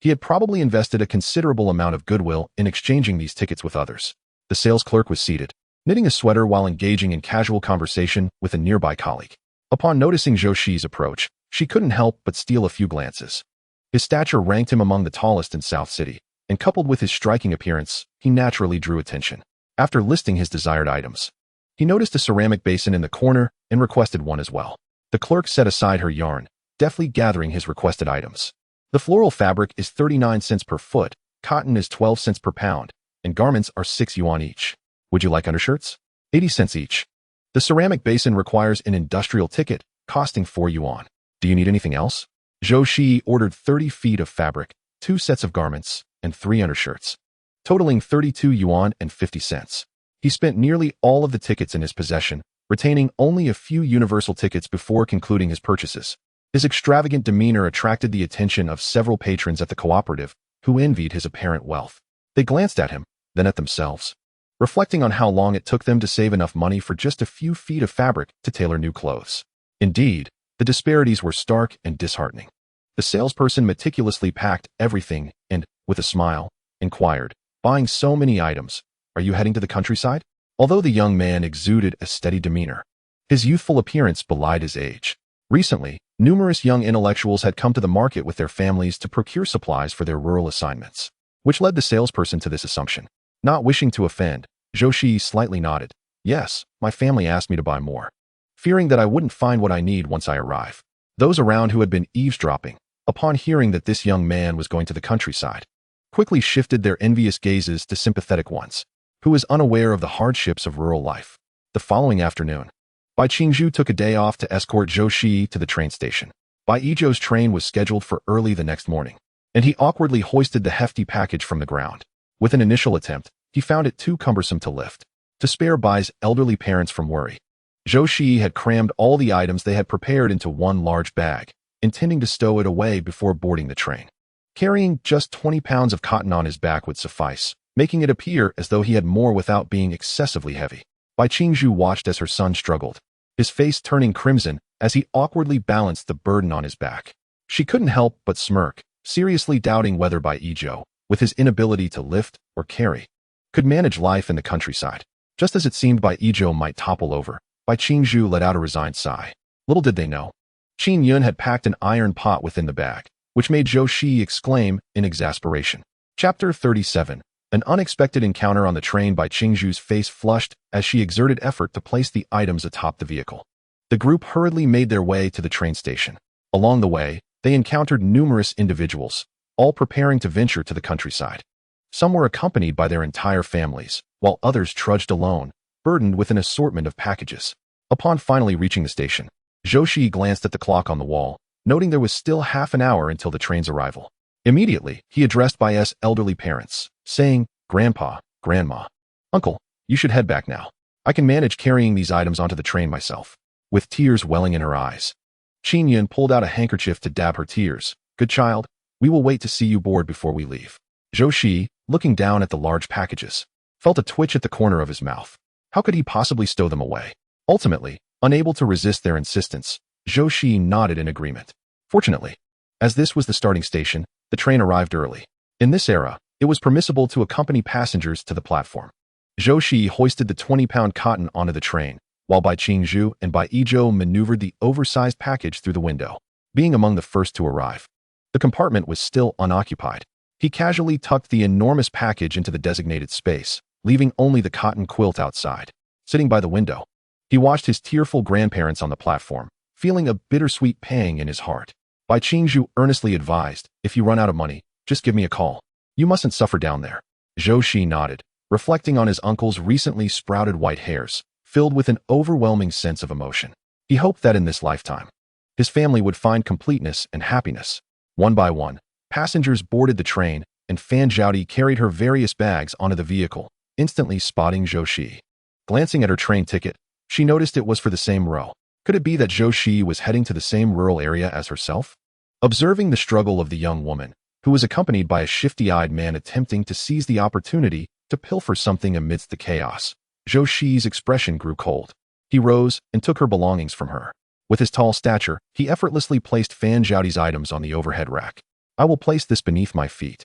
He had probably invested a considerable amount of goodwill in exchanging these tickets with others. The sales clerk was seated, knitting a sweater while engaging in casual conversation with a nearby colleague. Upon noticing Zhou Shiyi's approach, she couldn't help but steal a few glances. His stature ranked him among the tallest in South City, and coupled with his striking appearance, he naturally drew attention. After listing his desired items, he noticed a ceramic basin in the corner and requested one as well. The clerk set aside her yarn, deftly gathering his requested items. The floral fabric is 39 cents per foot, cotton is 12 cents per pound, and garments are 6 yuan each. Would you like undershirts? 80 cents each. The ceramic basin requires an industrial ticket, costing 4 yuan. Do you need anything else? Zhou Shiyi ordered 30 feet of fabric, 2 sets of garments, and 3 undershirts, totaling 32 yuan and 50 cents. He spent nearly all of the tickets in his possession, retaining only a few universal tickets before concluding his purchases. His extravagant demeanor attracted the attention of several patrons at the cooperative, who envied his apparent wealth. They glanced at him, then at themselves, reflecting on how long it took them to save enough money for just a few feet of fabric to tailor new clothes. Indeed, the disparities were stark and disheartening. The salesperson meticulously packed everything and, with a smile, inquired, "Buying so many items, are you heading to the countryside?" Although the young man exuded a steady demeanor, his youthful appearance belied his age. Recently, numerous young intellectuals had come to the market with their families to procure supplies for their rural assignments, which led the salesperson to this assumption. Not wishing to offend, Zhou Shiyi slightly nodded. "Yes, my family asked me to buy more, fearing that I wouldn't find what I need once I arrive." Those around who had been eavesdropping, upon hearing that this young man was going to the countryside, quickly shifted their envious gazes to sympathetic ones, who was unaware of the hardships of rural life. The following afternoon, Bai Qingzhu took a day off to escort Zhou Shiyi to the train station. Bai Yizhou's train was scheduled for early the next morning, and he awkwardly hoisted the hefty package from the ground. With an initial attempt, he found it too cumbersome to lift. To spare Bai's elderly parents from worry, Zhou Shiyi had crammed all the items they had prepared into one large bag, intending to stow it away before boarding the train. Carrying just 20 pounds of cotton on his back would suffice, making it appear as though he had more without being excessively heavy. Bai Qingzhu watched as her son struggled, his face turning crimson as he awkwardly balanced the burden on his back. She couldn't help but smirk, seriously doubting whether Bai Yizhou, with his inability to lift or carry, could manage life in the countryside. Just as it seemed Bai Yizhou might topple over, Bai Qingzhu let out a resigned sigh. Little did they know, Qin Yun had packed an iron pot within the bag, which made Zhou Shiyi exclaim in exasperation. Chapter 37. An unexpected encounter on the train. By Qingzhu's face flushed as she exerted effort to place the items atop the vehicle. The group hurriedly made their way to the train station. Along the way, they encountered numerous individuals, all preparing to venture to the countryside. Some were accompanied by their entire families, while others trudged alone, burdened with an assortment of packages. Upon finally reaching the station, Zhou Shiyi glanced at the clock on the wall, noting there was still half an hour until the train's arrival. Immediately, he addressed Bai's elderly parents, saying, "Grandpa, Grandma, Uncle, you should head back now. I can manage carrying these items onto the train myself." With tears welling in her eyes, Qin Yun pulled out a handkerchief to dab her tears. "Good child, we will wait to see you board before we leave." Zhou Shiyi, looking down at the large packages, felt a twitch at the corner of his mouth. How could he possibly stow them away? Ultimately, unable to resist their insistence, Zhou Shiyi nodded in agreement. Fortunately, as this was the starting station, the train arrived early. In this era, it was permissible to accompany passengers to the platform. Zhou Shiyi hoisted the 20-pound cotton onto the train, while Bai Qingzhu and Bai Yizhou maneuvered the oversized package through the window. Being among the first to arrive, the compartment was still unoccupied. He casually tucked the enormous package into the designated space, leaving only the cotton quilt outside. Sitting by the window, he watched his tearful grandparents on the platform, feeling a bittersweet pang in his heart. Bai Qingzhu earnestly advised, "If you run out of money, just give me a call. You mustn't suffer down there." Zhou Shiyi nodded, reflecting on his uncle's recently sprouted white hairs, filled with an overwhelming sense of emotion. He hoped that in this lifetime, his family would find completeness and happiness. One by one, passengers boarded the train, and Fan Zhaodi carried her various bags onto the vehicle, instantly spotting Zhou Shiyi. Glancing at her train ticket, she noticed it was for the same row. Could it be that Zhou Shiyi was heading to the same rural area as herself? Observing the struggle of the young woman, who was accompanied by a shifty-eyed man attempting to seize the opportunity to pilfer something amidst the chaos, Zhou Shiyi's expression grew cold. He rose and took her belongings from her. With his tall stature, he effortlessly placed Fan Zhaodi's items on the overhead rack. "I will place this beneath my feet,"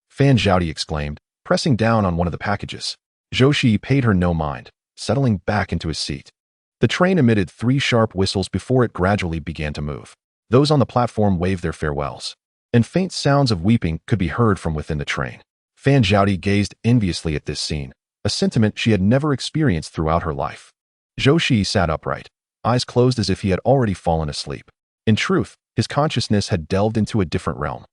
Fan Zhaodi exclaimed, pressing down on one of the packages. Zhou Shiyi paid her no mind, settling back into his seat. The train emitted 3 sharp whistles before it gradually began to move. Those on the platform waved their farewells, and faint sounds of weeping could be heard from within the train. Fan Zhaodi gazed enviously at this scene, a sentiment she had never experienced throughout her life. Zhou Shiyi sat upright, eyes closed as if he had already fallen asleep. In truth, his consciousness had delved into a different realm.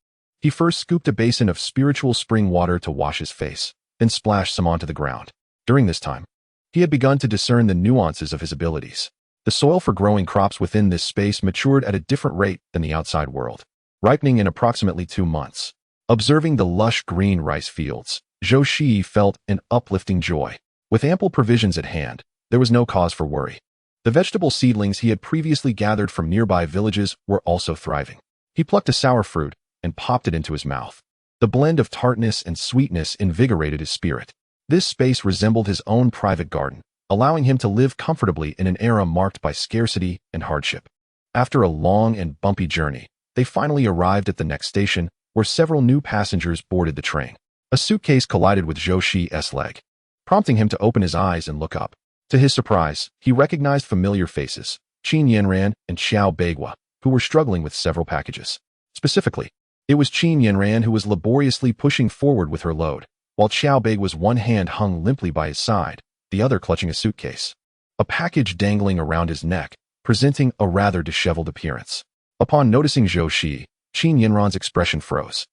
He first scooped a basin of spiritual spring water to wash his face, then splashed some onto the ground. During this time, he had begun to discern the nuances of his abilities. The soil for growing crops within this space matured at a different rate than the outside world, ripening in approximately 2 months. Observing the lush green rice fields, Zhou Shiyi felt an uplifting joy. With ample provisions at hand, there was no cause for worry. The vegetable seedlings he had previously gathered from nearby villages were also thriving. He plucked a sour fruit and popped it into his mouth. The blend of tartness and sweetness invigorated his spirit. This space resembled his own private garden, allowing him to live comfortably in an era marked by scarcity and hardship. After a long and bumpy journey, they finally arrived at the next station, where several new passengers boarded the train. A suitcase collided with Zhou Shiyi's leg, prompting him to open his eyes and look up. To his surprise, he recognized familiar faces, Qin Yanran and Xiao Beigua, who were struggling with several packages. Specifically, it was Qin Yanran who was laboriously pushing forward with her load, while Xiao Beigua's one hand hung limply by his side, the other clutching a suitcase. A package dangling around his neck, presenting a rather disheveled appearance. Upon noticing Zhou Shiyi, Qin Yanran's expression froze.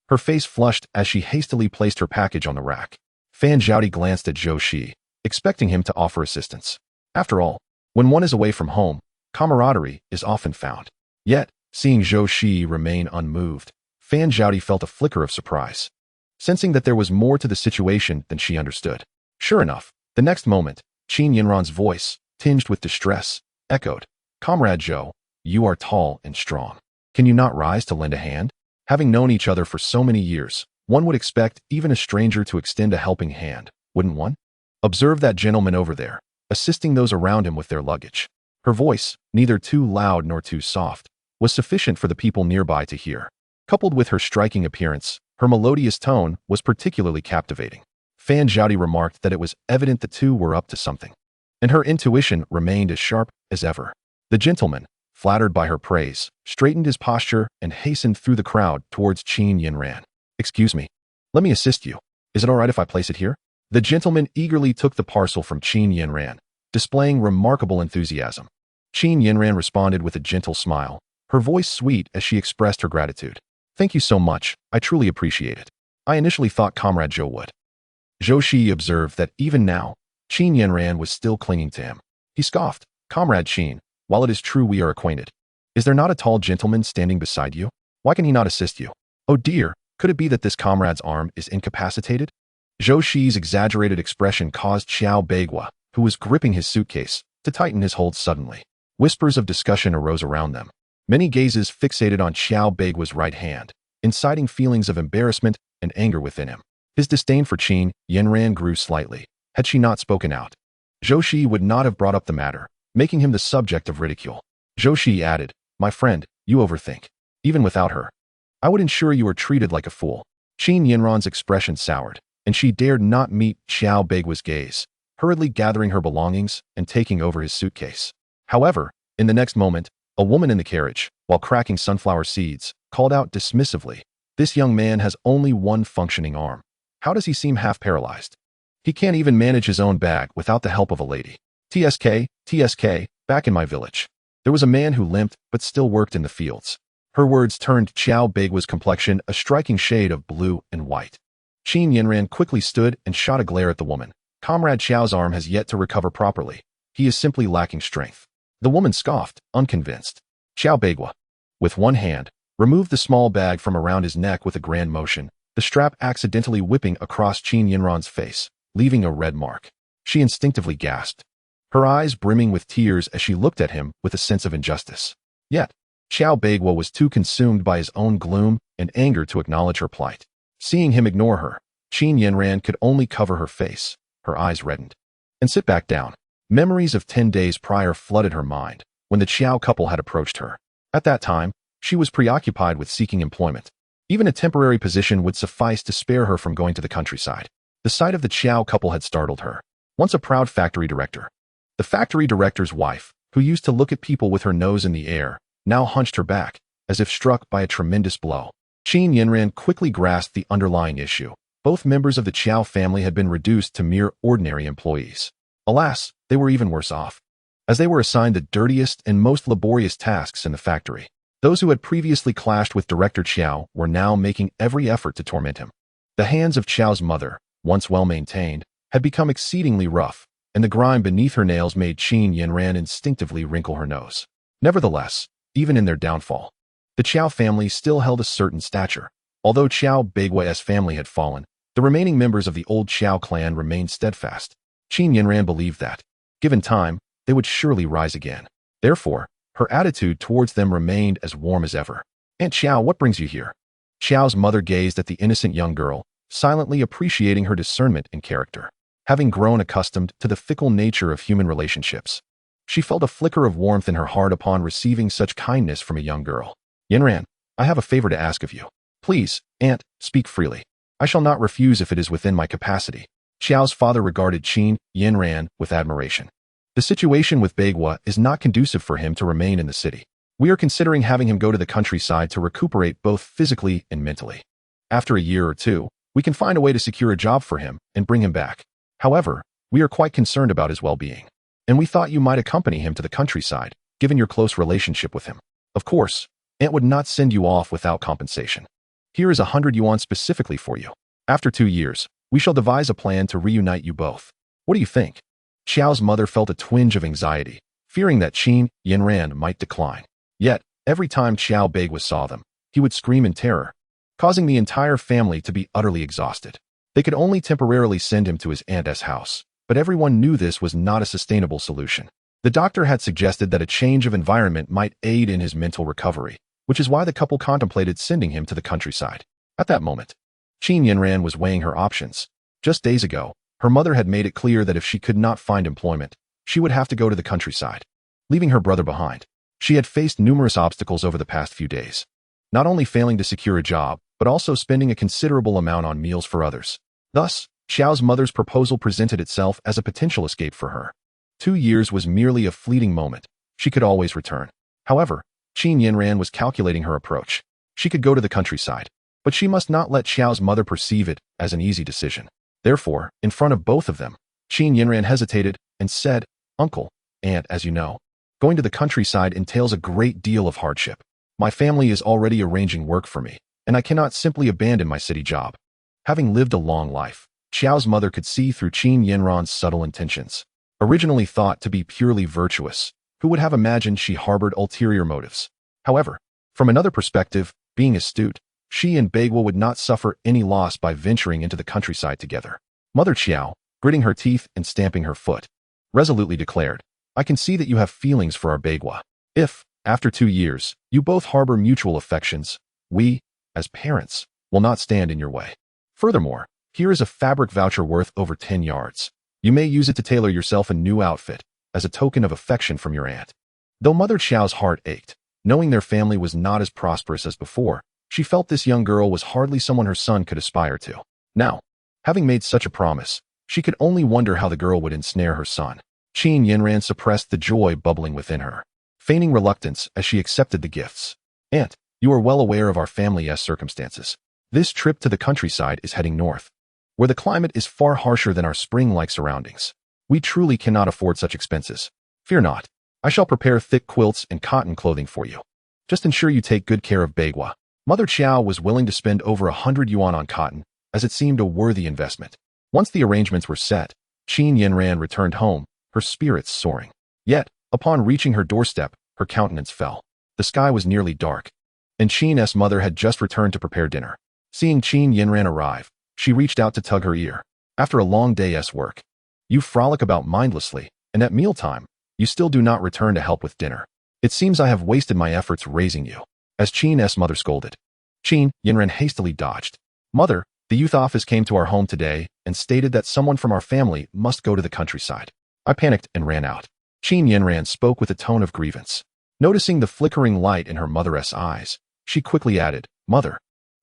Her face flushed as she hastily placed her package on the rack. Fan Zhaodi glanced at Zhou Shiyi, expecting him to offer assistance. After all, when one is away from home, camaraderie is often found. Yet, seeing Zhou Shiyi remain unmoved, Fan Zhaodi felt a flicker of surprise, sensing that there was more to the situation than she understood. Sure enough, the next moment, Qin Yanran's voice, tinged with distress, echoed, "Comrade Zhou, you are tall and strong. Can you not rise to lend a hand?" Having known each other for so many years, one would expect even a stranger to extend a helping hand, wouldn't one? Observe that gentleman over there, assisting those around him with their luggage. Her voice, neither too loud nor too soft, was sufficient for the people nearby to hear. Coupled with her striking appearance, her melodious tone was particularly captivating. Fan Zhaodi remarked that it was evident the two were up to something, and her intuition remained as sharp as ever. The gentleman, flattered by her praise, straightened his posture and hastened through the crowd towards Qin Yinran. "Excuse me. Let me assist you. Is it all right if I place it here?" The gentleman eagerly took the parcel from Qin Yinran, displaying remarkable enthusiasm. Qin Yinran responded with a gentle smile, her voice sweet as she expressed her gratitude. "Thank you so much. I truly appreciate it. I initially thought Comrade Zhou would." Zhou Shiyi observed that even now, Qin Yinran was still clinging to him. He scoffed, "Comrade Qin, while it is true we are acquainted, is there not a tall gentleman standing beside you? Why can he not assist you? Oh dear, could it be that this comrade's arm is incapacitated?" Zhou Shiyi's exaggerated expression caused Xiao Beigua, who was gripping his suitcase, to tighten his hold suddenly. Whispers of discussion arose around them. Many gazes fixated on Xiao Beigua's right hand, inciting feelings of embarrassment and anger within him. His disdain for Qin Yinran grew slightly. Had she not spoken out, Zhou Shiyi would not have brought up the matter, making him the subject of ridicule. Zhou Shiyi added, "My friend, you overthink. Even without her, I would ensure you are treated like a fool." Qin Yinran's expression soured, and she dared not meet Xiao Beigua's gaze, hurriedly gathering her belongings and taking over his suitcase. However, in the next moment, a woman in the carriage, while cracking sunflower seeds, called out dismissively, "This young man has only one functioning arm. How does he seem half paralyzed? He can't even manage his own bag without the help of a lady. TSK, back in my village, there was a man who limped but still worked in the fields." Her words turned Xiao Beigua's complexion a striking shade of blue and white. Qin Yinran quickly stood and shot a glare at the woman. "Comrade Xiao's arm has yet to recover properly. He is simply lacking strength." The woman scoffed, unconvinced. Xiao Beigua, with one hand, removed the small bag from around his neck with a grand motion, the strap accidentally whipping across Qin Yinran's face, leaving a red mark. She instinctively gasped, her eyes brimming with tears as she looked at him with a sense of injustice. Yet, Xiao Beigua was too consumed by his own gloom and anger to acknowledge her plight. Seeing him ignore her, Qin Yinran could only cover her face, her eyes reddened, and sit back down. Memories of 10 days prior flooded her mind when the Xiao couple had approached her. At that time, she was preoccupied with seeking employment. Even a temporary position would suffice to spare her from going to the countryside. The sight of the Xiao couple had startled her. Once a proud factory director, the factory director's wife, who used to look at people with her nose in the air, now hunched her back, as if struck by a tremendous blow. Qin Yinran quickly grasped the underlying issue. Both members of the Xiao family had been reduced to mere ordinary employees. Alas, they were even worse off, as they were assigned the dirtiest and most laborious tasks in the factory. Those who had previously clashed with Director Xiao were now making every effort to torment him. The hands of Xiao's mother, once well-maintained, had become exceedingly rough, and the grime beneath her nails made Qin Yinran instinctively wrinkle her nose. Nevertheless, even in their downfall, the Xiao family still held a certain stature. Although Xiao Beigua's family had fallen, the remaining members of the old Xiao clan remained steadfast. Qin Yinran believed that, given time, they would surely rise again. Therefore, her attitude towards them remained as warm as ever. "Aunt Xiao, what brings you here?" Xiao's mother gazed at the innocent young girl, silently appreciating her discernment and character. Having grown accustomed to the fickle nature of human relationships, she felt a flicker of warmth in her heart upon receiving such kindness from a young girl. "Yinran, I have a favor to ask of you. Please, Aunt, speak freely. I shall not refuse if it is within my capacity." Xiao's father regarded Qin Yinran with admiration. "The situation with Beigua is not conducive for him to remain in the city. We are considering having him go to the countryside to recuperate both physically and mentally. After a year or two, we can find a way to secure a job for him and bring him back. However, we are quite concerned about his well-being, and we thought you might accompany him to the countryside, given your close relationship with him. Of course, Aunt would not send you off without compensation. Here is 100 yuan specifically for you. After 2 years, we shall devise a plan to reunite you both. What do you think?" Xiao's mother felt a twinge of anxiety, fearing that Qin Yinran might decline. Yet, every time Xiao Beigua saw them, he would scream in terror, causing the entire family to be utterly exhausted. They could only temporarily send him to his aunt's house, but everyone knew this was not a sustainable solution. The doctor had suggested that a change of environment might aid in his mental recovery, which is why the couple contemplated sending him to the countryside. At that moment, Qin Yinran was weighing her options. Just days ago, her mother had made it clear that if she could not find employment, she would have to go to the countryside, leaving her brother behind. She had faced numerous obstacles over the past few days, not only failing to secure a job, but also spending a considerable amount on meals for others. Thus, Xiao's mother's proposal presented itself as a potential escape for her. 2 years was merely a fleeting moment. She could always return. However, Qin Yinran was calculating her approach. She could go to the countryside, but she must not let Xiao's mother perceive it as an easy decision. Therefore, in front of both of them, Qin Yinran hesitated and said, "Uncle, Aunt, as you know, going to the countryside entails a great deal of hardship. My family is already arranging work for me, and I cannot simply abandon my city job." Having lived a long life, Xiao's mother could see through Qin Yinran's subtle intentions. Originally thought to be purely virtuous, who would have imagined she harbored ulterior motives? However, from another perspective, being astute, she and Bagua would not suffer any loss by venturing into the countryside together. Mother Xiao, gritting her teeth and stamping her foot, resolutely declared, "I can see that you have feelings for our Bagua. If, after 2 years, you both harbor mutual affections, we, as parents, will not stand in your way. Furthermore, here is a fabric voucher worth over 10 yards. You may use it to tailor yourself a new outfit, as a token of affection from your aunt." Though Mother Xiao's heart ached, knowing their family was not as prosperous as before, she felt this young girl was hardly someone her son could aspire to. Now, having made such a promise, she could only wonder how the girl would ensnare her son. Qin Yinran suppressed the joy bubbling within her, feigning reluctance as she accepted the gifts. "Aunt, you are well aware of our family's circumstances. This trip to the countryside is heading north, where the climate is far harsher than our spring-like surroundings. We truly cannot afford such expenses. Fear not. I shall prepare thick quilts and cotton clothing for you. Just ensure you take good care of Bagua." Mother Xiao was willing to spend over 100 yuan on cotton, as it seemed a worthy investment. Once the arrangements were set, Qin Yinran returned home, her spirits soaring. Yet, upon reaching her doorstep, her countenance fell. The sky was nearly dark, and Qin's mother had just returned to prepare dinner. Seeing Qin Yinran arrive, she reached out to tug her ear. "After a long day's work, you frolic about mindlessly, and at mealtime, you still do not return to help with dinner. It seems I have wasted my efforts raising you," as Qin's mother scolded. Qin Yinran hastily dodged. "Mother, the youth office came to our home today and stated that someone from our family must go to the countryside. I panicked and ran out." Qin Yinran spoke with a tone of grievance. Noticing the flickering light in her mother's eyes, she quickly added, "Mother,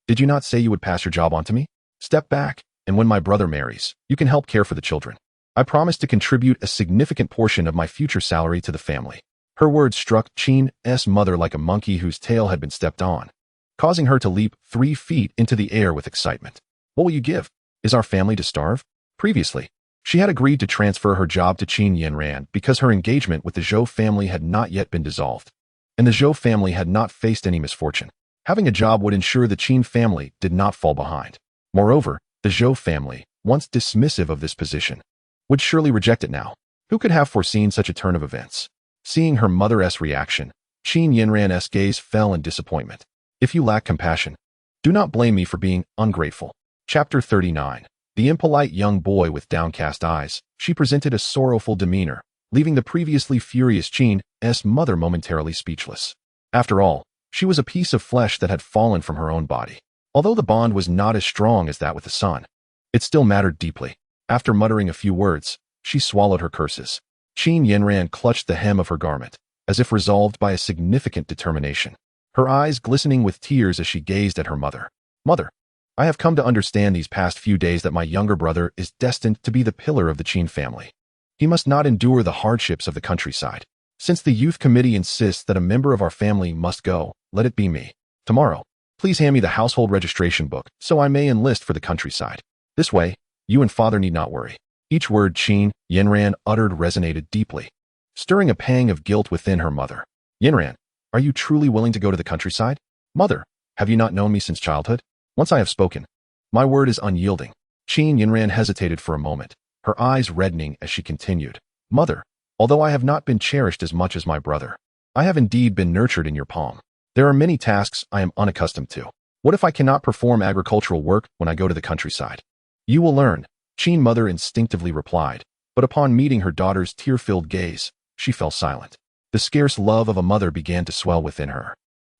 did you not say you would pass your job on to me? Step back, and when my brother marries, you can help care for the children. I promise to contribute a significant portion of my future salary to the family." Her words struck Qin's mother like a monkey whose tail had been stepped on, causing her to leap 3 feet into the air with excitement. "What will you give? Is our family to starve?" Previously, she had agreed to transfer her job to Qin Yinran because her engagement with the Zhou family had not yet been dissolved, and the Zhou family had not faced any misfortune. Having a job would ensure the Qin family did not fall behind. Moreover, the Zhou family, once dismissive of this position, would surely reject it now. Who could have foreseen such a turn of events? Seeing her mother's reaction, Qin Yinran's gaze fell in disappointment. "If you lack compassion, do not blame me for being ungrateful." Chapter 39. The impolite young boy with downcast eyes, she presented a sorrowful demeanor, leaving the previously furious Qin's mother momentarily speechless. After all, she was a piece of flesh that had fallen from her own body. Although the bond was not as strong as that with the son, it still mattered deeply. After muttering a few words, she swallowed her curses. Qin Yinran clutched the hem of her garment, as if resolved by a significant determination, her eyes glistening with tears as she gazed at her mother. "Mother, I have come to understand these past few days that my younger brother is destined to be the pillar of the Qin family. He must not endure the hardships of the countryside. Since the youth committee insists that a member of our family must go, let it be me. Tomorrow, please hand me the household registration book so I may enlist for the countryside. This way, you and father need not worry." Each word Qin Yinran uttered resonated deeply, stirring a pang of guilt within her mother. "Yinran, are you truly willing to go to the countryside? Mother, have you not known me since childhood? Once I have spoken, my word is unyielding." Qin Yinran hesitated for a moment, her eyes reddening as she continued. "Mother, although I have not been cherished as much as my brother, I have indeed been nurtured in your palm. There are many tasks I am unaccustomed to. What if I cannot perform agricultural work when I go to the countryside?" "You will learn," Qin mother instinctively replied, but upon meeting her daughter's tear-filled gaze, she fell silent. The scarce love of a mother began to swell within her.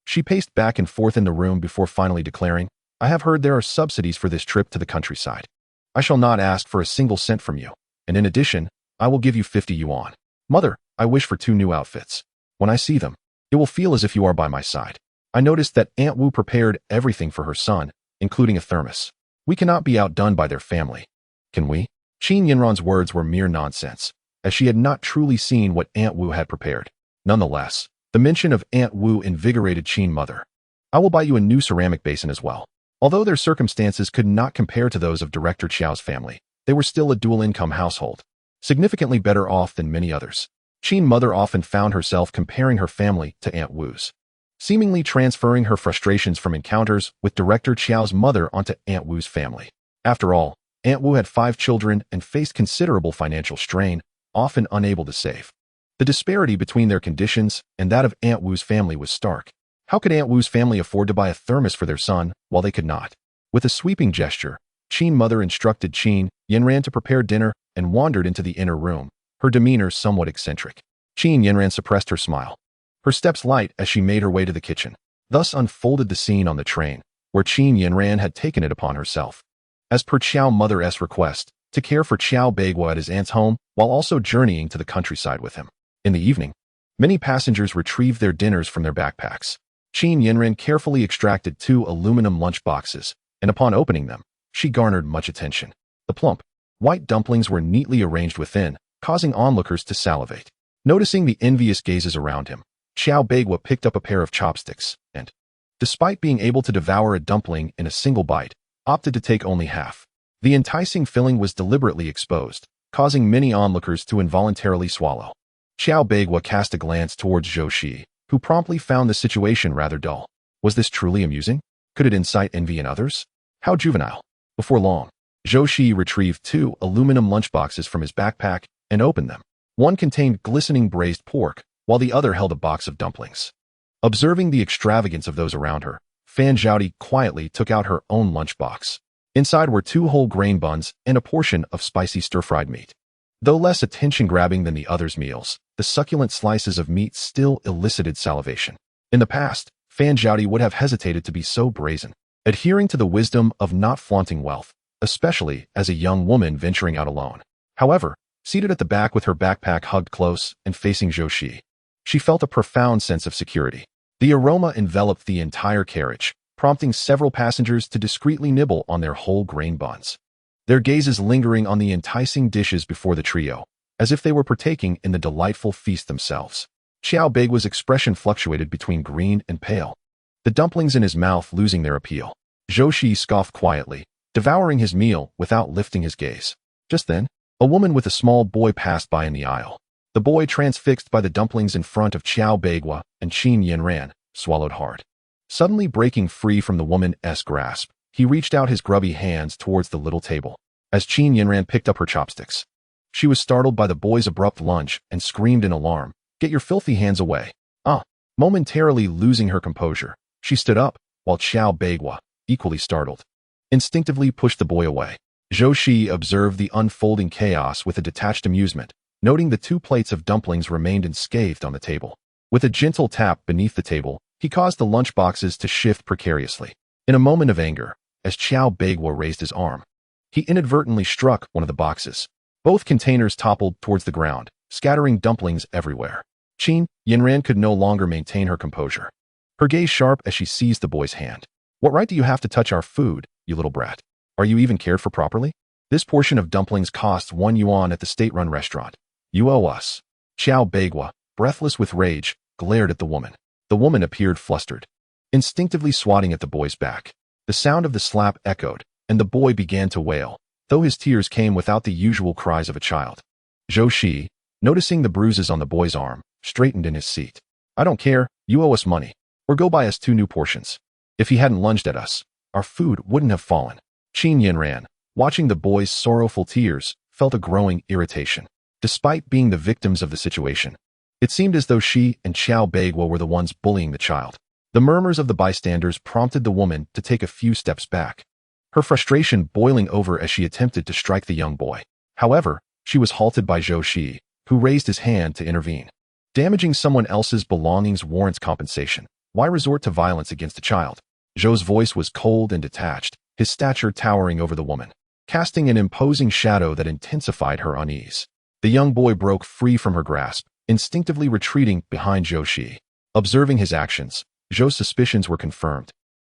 She paced back and forth in the room before finally declaring, "I have heard there are subsidies for this trip to the countryside. I shall not ask for a single cent from you, and in addition, I will give you 50 yuan. Mother, I wish for 2 new outfits. When I see them, it will feel as if you are by my side." I noticed that Aunt Wu prepared everything for her son, including a thermos. We cannot be outdone by their family, can we? Qin Yinran's words were mere nonsense, as she had not truly seen what Aunt Wu had prepared. Nonetheless, The mention of Aunt Wu invigorated Qin mother. I will buy you a new ceramic basin as well. Although their circumstances could not compare to those of Director Qiao's family, they were still a dual-income household, significantly better off than many others. Qin mother often found herself comparing her family to Aunt Wu's, seemingly transferring her frustrations from encounters with Director Qiao's mother onto Aunt Wu's family. After all, Aunt Wu had 5 children and faced considerable financial strain, often unable to save. The disparity between their conditions and that of Aunt Wu's family was stark. How could Aunt Wu's family afford to buy a thermos for their son while they could not? With a sweeping gesture, Qin mother instructed Qin Yanran to prepare dinner and wandered into the inner room, her demeanor somewhat eccentric. Qin Yanran suppressed her smile, her steps light as she made her way to the kitchen. Thus unfolded the scene on the train, where Qin Yanran had taken it upon herself, as per Qiao mother's request, to care for Qiao Beigua at his aunt's home while also journeying to the countryside with him. In the evening, many passengers retrieved their dinners from their backpacks. Qin Yanran carefully extracted 2 aluminum lunch boxes, and upon opening them, she garnered much attention. The plump, white dumplings were neatly arranged within, causing onlookers to salivate. Noticing the envious gazes around him, Qiao Beigua picked up a pair of chopsticks and, despite being able to devour a dumpling in a single bite, opted to take only half. The enticing filling was deliberately exposed, causing many onlookers to involuntarily swallow. Qiao Beigua cast a glance towards Zhou Shiyi, who promptly found the situation rather dull. Was this truly amusing? Could it incite envy in others? How juvenile. Before long, Zhou Shiyi retrieved 2 aluminum lunchboxes from his backpack and opened them. One contained glistening braised pork, while the other held a box of dumplings. Observing the extravagance of those around her, Fan Zhaodi quietly took out her own lunchbox. Inside were 2 whole grain buns and a portion of spicy stir-fried meat. Though less attention-grabbing than the others' meals, the succulent slices of meat still elicited salivation. In the past, Fan Zhaodi would have hesitated to be so brazen, adhering to the wisdom of not flaunting wealth, especially as a young woman venturing out alone. However, seated at the back with her backpack hugged close and facing Zhou Shiyi, she felt a profound sense of security. The aroma enveloped the entire carriage, prompting several passengers to discreetly nibble on their whole grain buns, their gazes lingering on the enticing dishes before the trio, as if they were partaking in the delightful feast themselves. Qiao Beigua's expression fluctuated between green and pale, the dumplings in his mouth losing their appeal. Zhou Shiyi scoffed quietly, devouring his meal without lifting his gaze. Just then, a woman with a small boy passed by in the aisle. The boy, transfixed by the dumplings in front of Qiao Beigua and Qin Yanran, swallowed hard. Suddenly breaking free from the woman's grasp, he reached out his grubby hands towards the little table. As Qin Yanran picked up her chopsticks, she was startled by the boy's abrupt lunge and screamed in alarm, "Get your filthy hands away!" Momentarily losing her composure, she stood up, while Qiao Beigua, equally startled, instinctively pushed the boy away. Zhou Shiyi observed the unfolding chaos with a detached amusement, noting the 2 plates of dumplings remained unscathed on the table. With a gentle tap beneath the table, he caused the lunch boxes to shift precariously. In a moment of anger, as Qiao Beigua raised his arm, he inadvertently struck one of the boxes. Both containers toppled towards the ground, scattering dumplings everywhere. Qin Yanran could no longer maintain her composure, her gaze sharp as she seized the boy's hand. "What right do you have to touch our food, you little brat? Are you even cared for properly? This portion of dumplings costs 1 yuan at the state-run restaurant. You owe us." Qiao Beigua, breathless with rage, glared at the woman. The woman appeared flustered, instinctively swatting at the boy's back. The sound of the slap echoed, and the boy began to wail, though his tears came without the usual cries of a child. Zhou Shiyi, noticing the bruises on the boy's arm, straightened in his seat. "I don't care, you owe us money. Or go buy us 2 new portions." If he hadn't lunged at us, our food wouldn't have fallen. Qin Yanran, watching the boy's sorrowful tears, felt a growing irritation. Despite being the victims of the situation, it seemed as though she and Qiao Beigua were the ones bullying the child. The murmurs of the bystanders prompted the woman to take a few steps back, her frustration boiling over as she attempted to strike the young boy. However, she was halted by Zhou Shiyi, who raised his hand to intervene. Damaging someone else's belongings warrants compensation. Why resort to violence against a child? Zhou's voice was cold and detached, his stature towering over the woman, casting an imposing shadow that intensified her unease. The young boy broke free from her grasp, instinctively retreating behind Zhou Shiyi. Observing his actions, Zhou's suspicions were confirmed,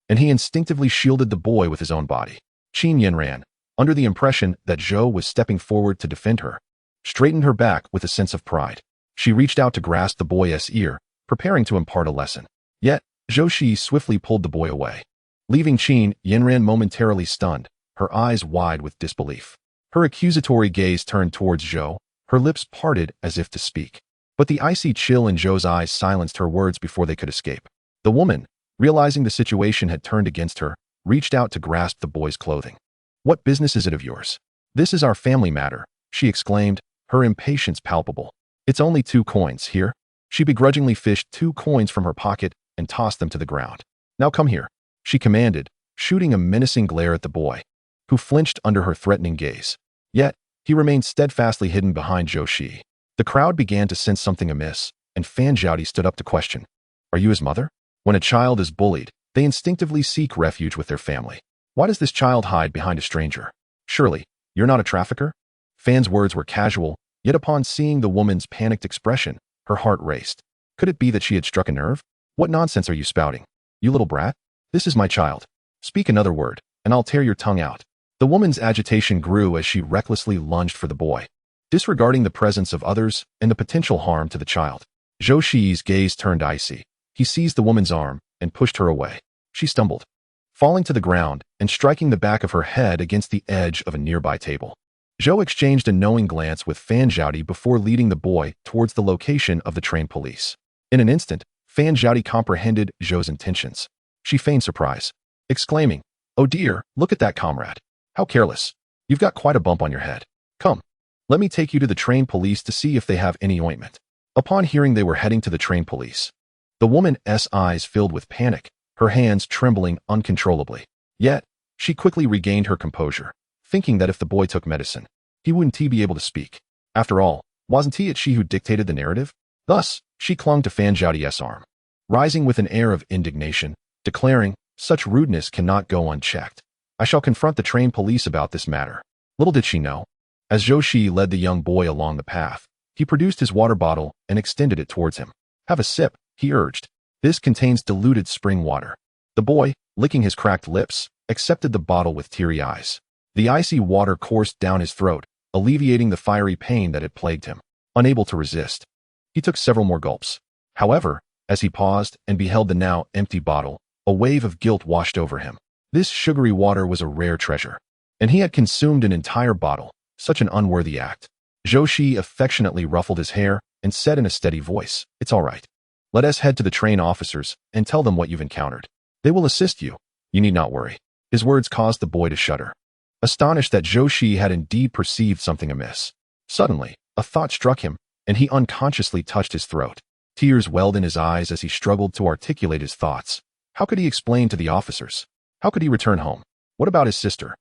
and he instinctively shielded the boy with his own body. Qin Yanran, under the impression that Zhou was stepping forward to defend her, straightened her back with a sense of pride. She reached out to grasp the boy's ear, preparing to impart a lesson. Yet, Zhou Shiyi swiftly pulled the boy away. Leaving Qin Yanran momentarily stunned, her eyes wide with disbelief. Her accusatory gaze turned towards Zhou, her lips parted as if to speak. But the icy chill in Zhou's eyes silenced her words before they could escape. The woman, realizing the situation had turned against her, reached out to grasp the boy's clothing. "What business is it of yours? This is our family matter," she exclaimed, her impatience palpable. "It's only 2 coins, here." She begrudgingly fished 2 coins from her pocket and tossed them to the ground. "Now come here," she commanded, shooting a menacing glare at the boy, who flinched under her threatening gaze. Yet, he remained steadfastly hidden behind Zhou Shiyi. The crowd began to sense something amiss, and Fan Zhaodi stood up to question. "Are you his mother?" When a child is bullied, they instinctively seek refuge with their family. Why does this child hide behind a stranger? "Surely, you're not a trafficker?" Fan's words were casual, yet upon seeing the woman's panicked expression, her heart raced. Could it be that she had struck a nerve? "What nonsense are you spouting, you little brat? This is my child. Speak another word, and I'll tear your tongue out." The woman's agitation grew as she recklessly lunged for the boy, disregarding the presence of others and the potential harm to the child. Zhou Shiyi's gaze turned icy. He seized the woman's arm and pushed her away. She stumbled, falling to the ground and striking the back of her head against the edge of a nearby table. Zhou exchanged a knowing glance with Fan Zhaodi before leading the boy towards the location of the trained police. In an instant, Fan Zhaodi comprehended Zhou's intentions. She feigned surprise, exclaiming, "Oh dear, look at that, comrade. How careless. You've got quite a bump on your head. Come, let me take you to the trained police to see if they have any ointment." Upon hearing they were heading to the trained police, the woman's eyes filled with panic, her hands trembling uncontrollably. Yet, she quickly regained her composure, thinking that if the boy took medicine, he wouldn't be able to speak. After all, wasn't it she who dictated the narrative? Thus, she clung to Fan Zhaodi's arm, rising with an air of indignation, declaring, "Such rudeness cannot go unchecked. I shall confront the trained police about this matter." Little did she know, as Zhou Shiyi led the young boy along the path, he produced his water bottle and extended it towards him. "Have a sip," he urged. "This contains diluted spring water." The boy, licking his cracked lips, accepted the bottle with teary eyes. The icy water coursed down his throat, alleviating the fiery pain that had plagued him. Unable to resist, he took several more gulps. However, as he paused and beheld the now empty bottle, a wave of guilt washed over him. This sugary water was a rare treasure, and he had consumed an entire bottle. Such an unworthy act. Zhou Shiyi affectionately ruffled his hair and said in a steady voice, "It's all right. Let us head to the train officers and tell them what you've encountered. They will assist you. You need not worry." His words caused the boy to shudder, astonished that Zhou Shiyi had indeed perceived something amiss. Suddenly, a thought struck him, and he unconsciously touched his throat. Tears welled in his eyes as he struggled to articulate his thoughts. How could he explain to the officers? How could he return home? What about his sister?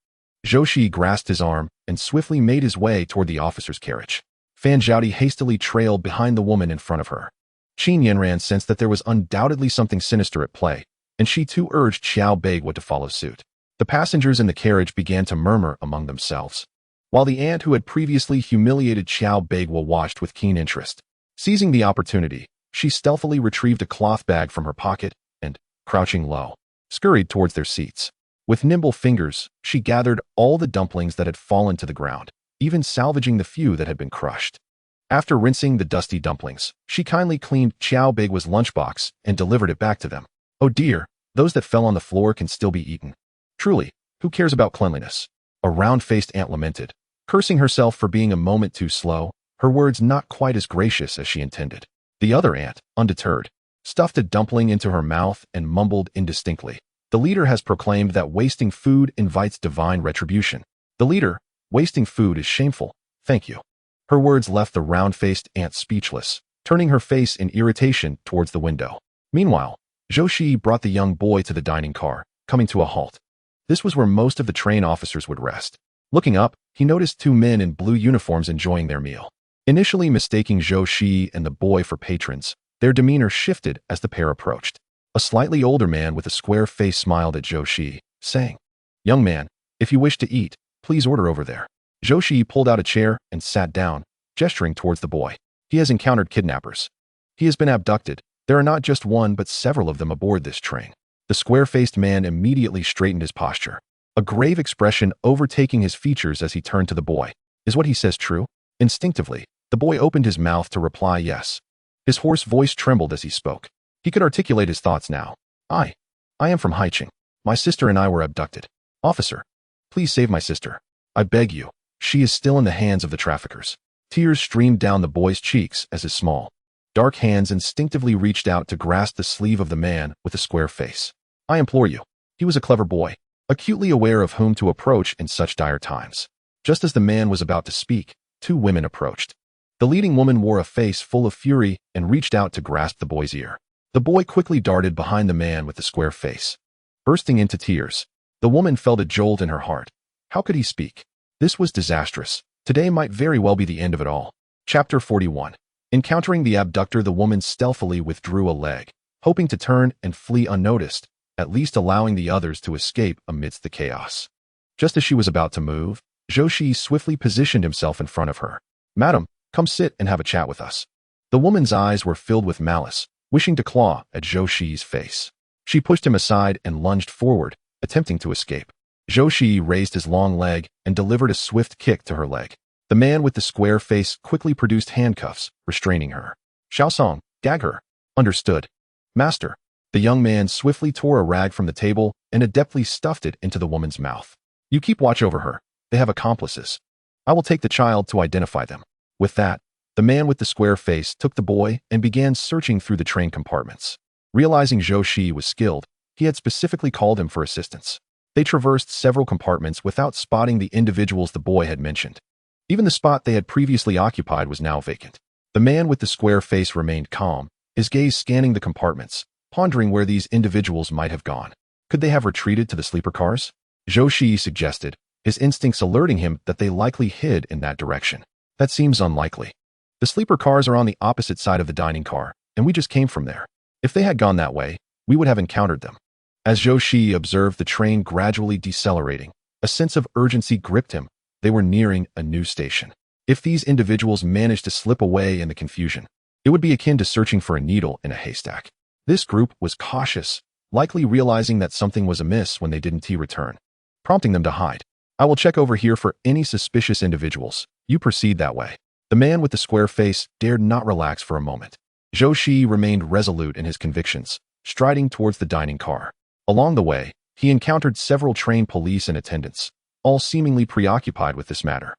Zhou Shiyi grasped his arm and swiftly made his way toward the officer's carriage. Fan Zhaodi hastily trailed behind the woman in front of her. Qin Yanran sensed that there was undoubtedly something sinister at play, and she too urged Xiao Beigua to follow suit. The passengers in the carriage began to murmur among themselves, while the aunt who had previously humiliated Xiao Beigua watched with keen interest. Seizing the opportunity, she stealthily retrieved a cloth bag from her pocket and, crouching low, scurried towards their seats. With nimble fingers, she gathered all the dumplings that had fallen to the ground, even salvaging the few that had been crushed. After rinsing the dusty dumplings, she kindly cleaned Xiao Beigua's lunchbox and delivered it back to them. "Oh dear, those that fell on the floor can still be eaten. Truly, who cares about cleanliness?" A round-faced aunt lamented, cursing herself for being a moment too slow, her words not quite as gracious as she intended. The other aunt, undeterred, stuffed a dumpling into her mouth and mumbled indistinctly. "The leader has proclaimed that wasting food invites divine retribution. The leader, wasting food is shameful. Thank you." Her words left the round-faced aunt speechless, turning her face in irritation towards the window. Meanwhile, Zhou Shiyi brought the young boy to the dining car, coming to a halt. This was where most of the train officers would rest. Looking up, he noticed 2 men in blue uniforms enjoying their meal. Initially mistaking Zhou Shiyi and the boy for patrons, their demeanor shifted as the pair approached. A slightly older man with a square face smiled at Zhou Shiyi, saying, "Young man, if you wish to eat, please order over there." Zhou Shiyi pulled out a chair and sat down, gesturing towards the boy. "He has encountered kidnappers. He has been abducted. There are not just one but several of them aboard this train." The square-faced man immediately straightened his posture, a grave expression overtaking his features as he turned to the boy. "Is what he says true?" Instinctively, the boy opened his mouth to reply yes. His hoarse voice trembled as he spoke. He could articulate his thoughts now. I am from Haicheng. My sister and I were abducted. Officer, please save my sister. I beg you. She is still in the hands of the traffickers. Tears streamed down the boy's cheeks as his small, dark hands instinctively reached out to grasp the sleeve of the man with the square face. I implore you. He was a clever boy, acutely aware of whom to approach in such dire times. Just as the man was about to speak, two women approached. The leading woman wore a face full of fury and reached out to grasp the boy's ear. The boy quickly darted behind the man with the square face. Bursting into tears, the woman felt a jolt in her heart. How could he speak? This was disastrous. Today might very well be the end of it all. Chapter 41. Encountering the abductor, the woman stealthily withdrew a leg, hoping to turn and flee unnoticed, at least allowing the others to escape amidst the chaos. Just as she was about to move, Zhou Shiyi swiftly positioned himself in front of her. Madam, come sit and have a chat with us. The woman's eyes were filled with malice, wishing to claw at Zhou Shiyi's face. She pushed him aside and lunged forward, attempting to escape. Zhou Shiyi raised his long leg and delivered a swift kick to her leg. The man with the square face quickly produced handcuffs, restraining her. Xiaosong, gag her. Understood. Master. The young man swiftly tore a rag from the table and adeptly stuffed it into the woman's mouth. You keep watch over her. They have accomplices. I will take the child to identify them. With that, the man with the square face took the boy and began searching through the train compartments. Realizing Zhou Shiyi was skilled, he had specifically called him for assistance. They traversed several compartments without spotting the individuals the boy had mentioned. Even the spot they had previously occupied was now vacant. The man with the square face remained calm, his gaze scanning the compartments, pondering where these individuals might have gone. Could they have retreated to the sleeper cars? Zhou Shiyi suggested, his instincts alerting him that they likely hid in that direction. That seems unlikely. The sleeper cars are on the opposite side of the dining car, and we just came from there. If they had gone that way, we would have encountered them. As Zhou Shiyi observed the train gradually decelerating, a sense of urgency gripped him. They were nearing a new station. If these individuals managed to slip away in the confusion, it would be akin to searching for a needle in a haystack. This group was cautious, likely realizing that something was amiss when they didn't return, prompting them to hide. I will check over here for any suspicious individuals. You proceed that way. The man with the square face dared not relax for a moment. Zhou Shiyi remained resolute in his convictions, striding towards the dining car. Along the way, he encountered several train police and attendants, all seemingly preoccupied with this matter.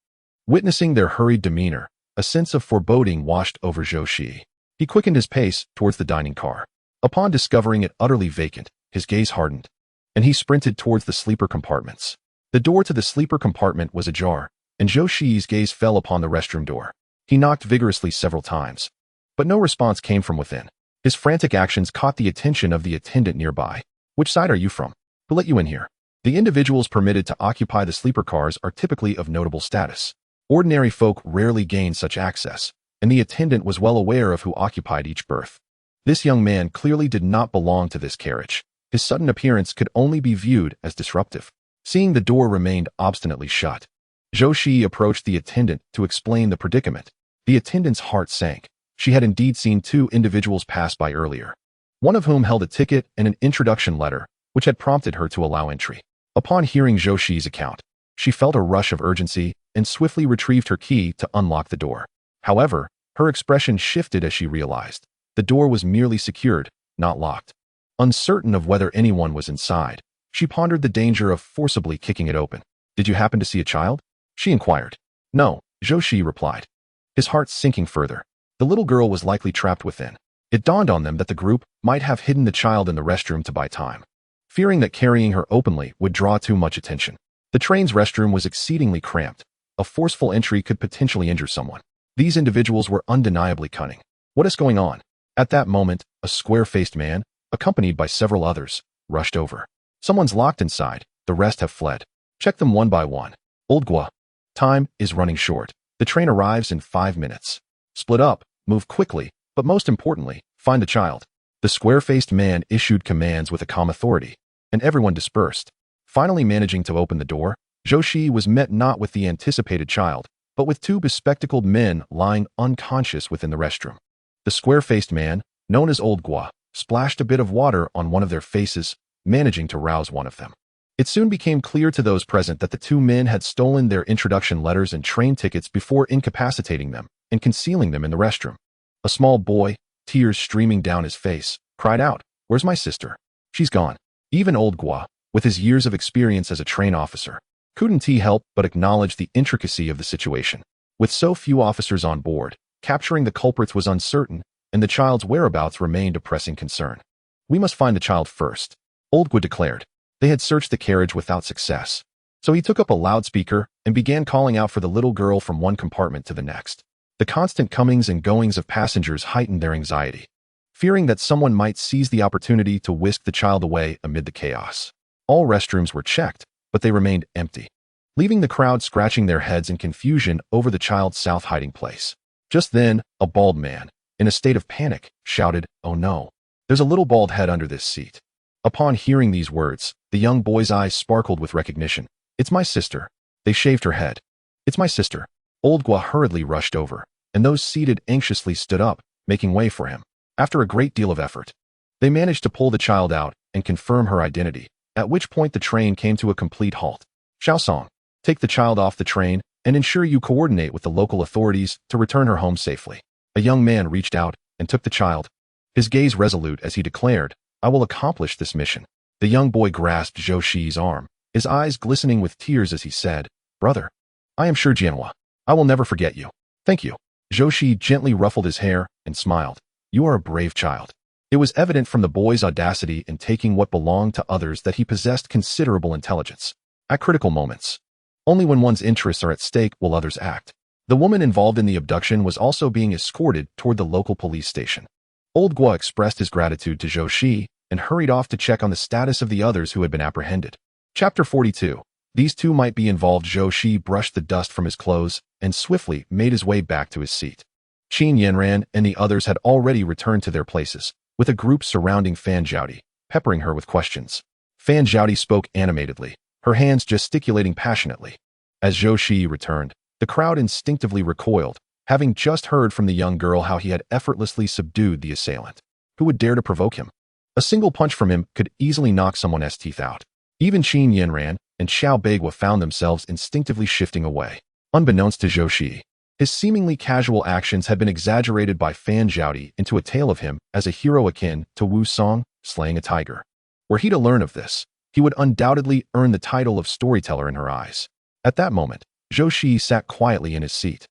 Witnessing their hurried demeanor, a sense of foreboding washed over Zhou Shiyi. He quickened his pace towards the dining car. Upon discovering it utterly vacant, his gaze hardened, and he sprinted towards the sleeper compartments. The door to the sleeper compartment was ajar, and Zhou Shiyi's gaze fell upon the restroom door. He knocked vigorously several times, but no response came from within. His frantic actions caught the attention of the attendant nearby. Which side are you from? Who let you in here? The individuals permitted to occupy the sleeper cars are typically of notable status. Ordinary folk rarely gain such access, and the attendant was well aware of who occupied each berth. This young man clearly did not belong to this carriage. His sudden appearance could only be viewed as disruptive. Seeing the door remained obstinately shut, Zhou Shiyi approached the attendant to explain the predicament. The attendant's heart sank. She had indeed seen two individuals pass by earlier, one of whom held a ticket and an introduction letter, which had prompted her to allow entry. Upon hearing Zhou Shiyi's account, she felt a rush of urgency and swiftly retrieved her key to unlock the door. However, her expression shifted as she realized the door was merely secured, not locked. Uncertain of whether anyone was inside, she pondered the danger of forcibly kicking it open. Did you happen to see a child? She inquired. No, Zhou Shiyi replied, his heart sinking further. The little girl was likely trapped within. It dawned on them that the group might have hidden the child in the restroom to buy time, fearing that carrying her openly would draw too much attention. The train's restroom was exceedingly cramped. A forceful entry could potentially injure someone. These individuals were undeniably cunning. What is going on? At that moment, a square-faced man, accompanied by several others, rushed over. Someone's locked inside. The rest have fled. Check them one by one. Old Gua. Time is running short. The train arrives in 5 minutes. Split up, move quickly, but most importantly, find the child. The square-faced man issued commands with a calm authority, and everyone dispersed. Finally managing to open the door, Zhou Shiyi was met not with the anticipated child, but with two bespectacled men lying unconscious within the restroom. The square-faced man, known as Old Gua, splashed a bit of water on one of their faces, managing to rouse one of them. It soon became clear to those present that the two men had stolen their introduction letters and train tickets before incapacitating them and concealing them in the restroom. A small boy, tears streaming down his face, cried out, "Where's my sister? She's gone." Even old Gua, with his years of experience as a train officer, couldn't he help but acknowledge the intricacy of the situation. With so few officers on board, capturing the culprits was uncertain, and the child's whereabouts remained a pressing concern. "We must find the child first," old Gua declared. They had searched the carriage without success. So he took up a loudspeaker and began calling out for the little girl from one compartment to the next. The constant comings and goings of passengers heightened their anxiety, fearing that someone might seize the opportunity to whisk the child away amid the chaos. All restrooms were checked, but they remained empty, leaving the crowd scratching their heads in confusion over the child's south hiding place. Just then, a bald man, in a state of panic, shouted, "Oh no, there's a little bald head under this seat." Upon hearing these words, the young boy's eyes sparkled with recognition. "It's my sister." They shaved her head. "It's my sister." Old Gua hurriedly rushed over, and those seated anxiously stood up, making way for him. After a great deal of effort, they managed to pull the child out and confirm her identity, at which point the train came to a complete halt. "Xiaosong, take the child off the train and ensure you coordinate with the local authorities to return her home safely." A young man reached out and took the child, his gaze resolute as he declared, "I will accomplish this mission." The young boy grasped Zhou Shiyi's arm, his eyes glistening with tears as he said, "Brother, I am sure Jianhua, I will never forget you." "Thank you." Zhou Shiyi gently ruffled his hair and smiled. "You are a brave child." It was evident from the boy's audacity in taking what belonged to others that he possessed considerable intelligence. At critical moments, only when one's interests are at stake will others act. The woman involved in the abduction was also being escorted toward the local police station. Old Gua expressed his gratitude to Zhou Shiyi and hurried off to check on the status of the others who had been apprehended. Chapter 42. These two might be involved. Zhou Shiyi brushed the dust from his clothes and swiftly made his way back to his seat. Qin Yanran and the others had already returned to their places, with a group surrounding Fan Zhaodi, peppering her with questions. Fan Zhaodi spoke animatedly, her hands gesticulating passionately. As Zhou Shiyi returned, the crowd instinctively recoiled, having just heard from the young girl how he had effortlessly subdued the assailant. Who would dare to provoke him? A single punch from him could easily knock someone's teeth out. Even Qin Yanran and Xiao Beigua found themselves instinctively shifting away. Unbeknownst to Zhou Shiyi, his seemingly casual actions had been exaggerated by Fan Zhaodi into a tale of him as a hero akin to Wu Song slaying a tiger. Were he to learn of this, he would undoubtedly earn the title of storyteller in her eyes. At that moment, Zhou Shiyi sat quietly in his seat,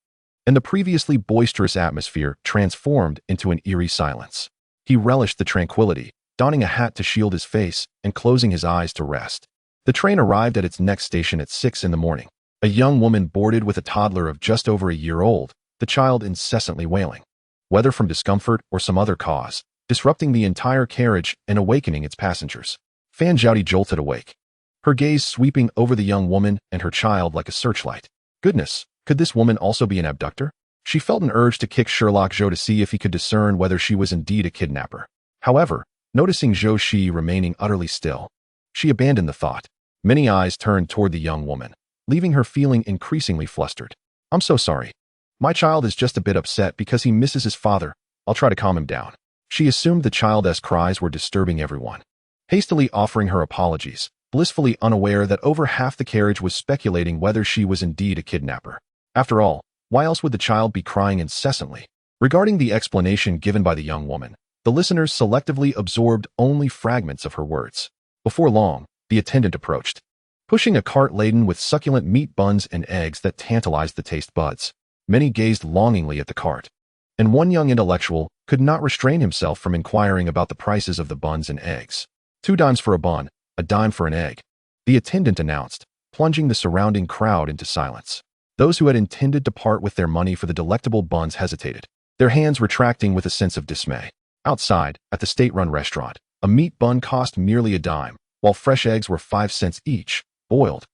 and the previously boisterous atmosphere transformed into an eerie silence. He relished the tranquility, donning a hat to shield his face and closing his eyes to rest. The train arrived at its next station at 6 in the morning. A young woman boarded with a toddler of just over a year old, the child incessantly wailing, whether from discomfort or some other cause, disrupting the entire carriage and awakening its passengers. Fan Zhaodi jolted awake, her gaze sweeping over the young woman and her child like a searchlight. Goodness, could this woman also be an abductor? She felt an urge to kick Sherlock Zhou to see if he could discern whether she was indeed a kidnapper. However, noticing Zhou Shiyi remaining utterly still, she abandoned the thought. Many eyes turned toward the young woman, leaving her feeling increasingly flustered. "I'm so sorry. My child is just a bit upset because he misses his father. I'll try to calm him down." She assumed the child's cries were disturbing everyone, hastily offering her apologies, blissfully unaware that over half the carriage was speculating whether she was indeed a kidnapper. After all, why else would the child be crying incessantly? Regarding the explanation given by the young woman, the listeners selectively absorbed only fragments of her words. Before long, the attendant approached, pushing a cart laden with succulent meat buns and eggs that tantalized the taste buds. Many gazed longingly at the cart, and one young intellectual could not restrain himself from inquiring about the prices of the buns and eggs. 2 dimes for a bun, a dime for an egg, the attendant announced, plunging the surrounding crowd into silence. Those who had intended to part with their money for the delectable buns hesitated, their hands retracting with a sense of dismay. Outside, at the state-run restaurant, a meat bun cost merely a dime, while fresh eggs were 5 cents each, boiled.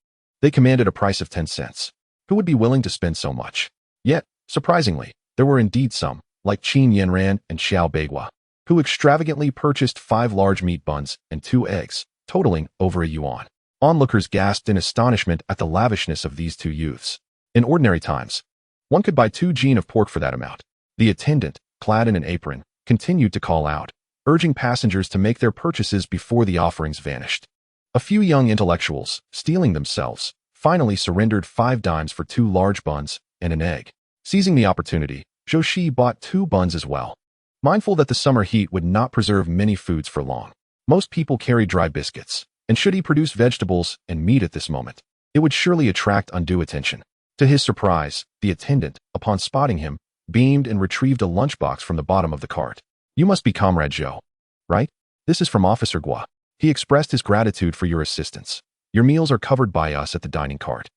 They commanded a price of 10 cents. Who would be willing to spend so much? Yet, surprisingly, there were indeed some, like Qin Yanran and Xiao Beigua, who extravagantly purchased 5 large meat buns and 2 eggs, totaling over a yuan. Onlookers gasped in astonishment at the lavishness of these 2 youths. In ordinary times, one could buy 2 gin of pork for that amount. The attendant, clad in an apron, continued to call out, urging passengers to make their purchases before the offerings vanished. A few young intellectuals, steeling themselves, finally surrendered 5 dimes for 2 large buns and an egg. Seizing the opportunity, Zhou Shiyi bought 2 buns as well. mindful that the summer heat would not preserve many foods for long. Most people carry dry biscuits, and should he produce vegetables and meat at this moment, it would surely attract undue attention. To his surprise, the attendant, upon spotting him, beamed and retrieved a lunchbox from the bottom of the cart. "You must be Comrade Zhou, right? This is from Officer Gua. He expressed his gratitude for your assistance. Your meals are covered by us at the dining cart."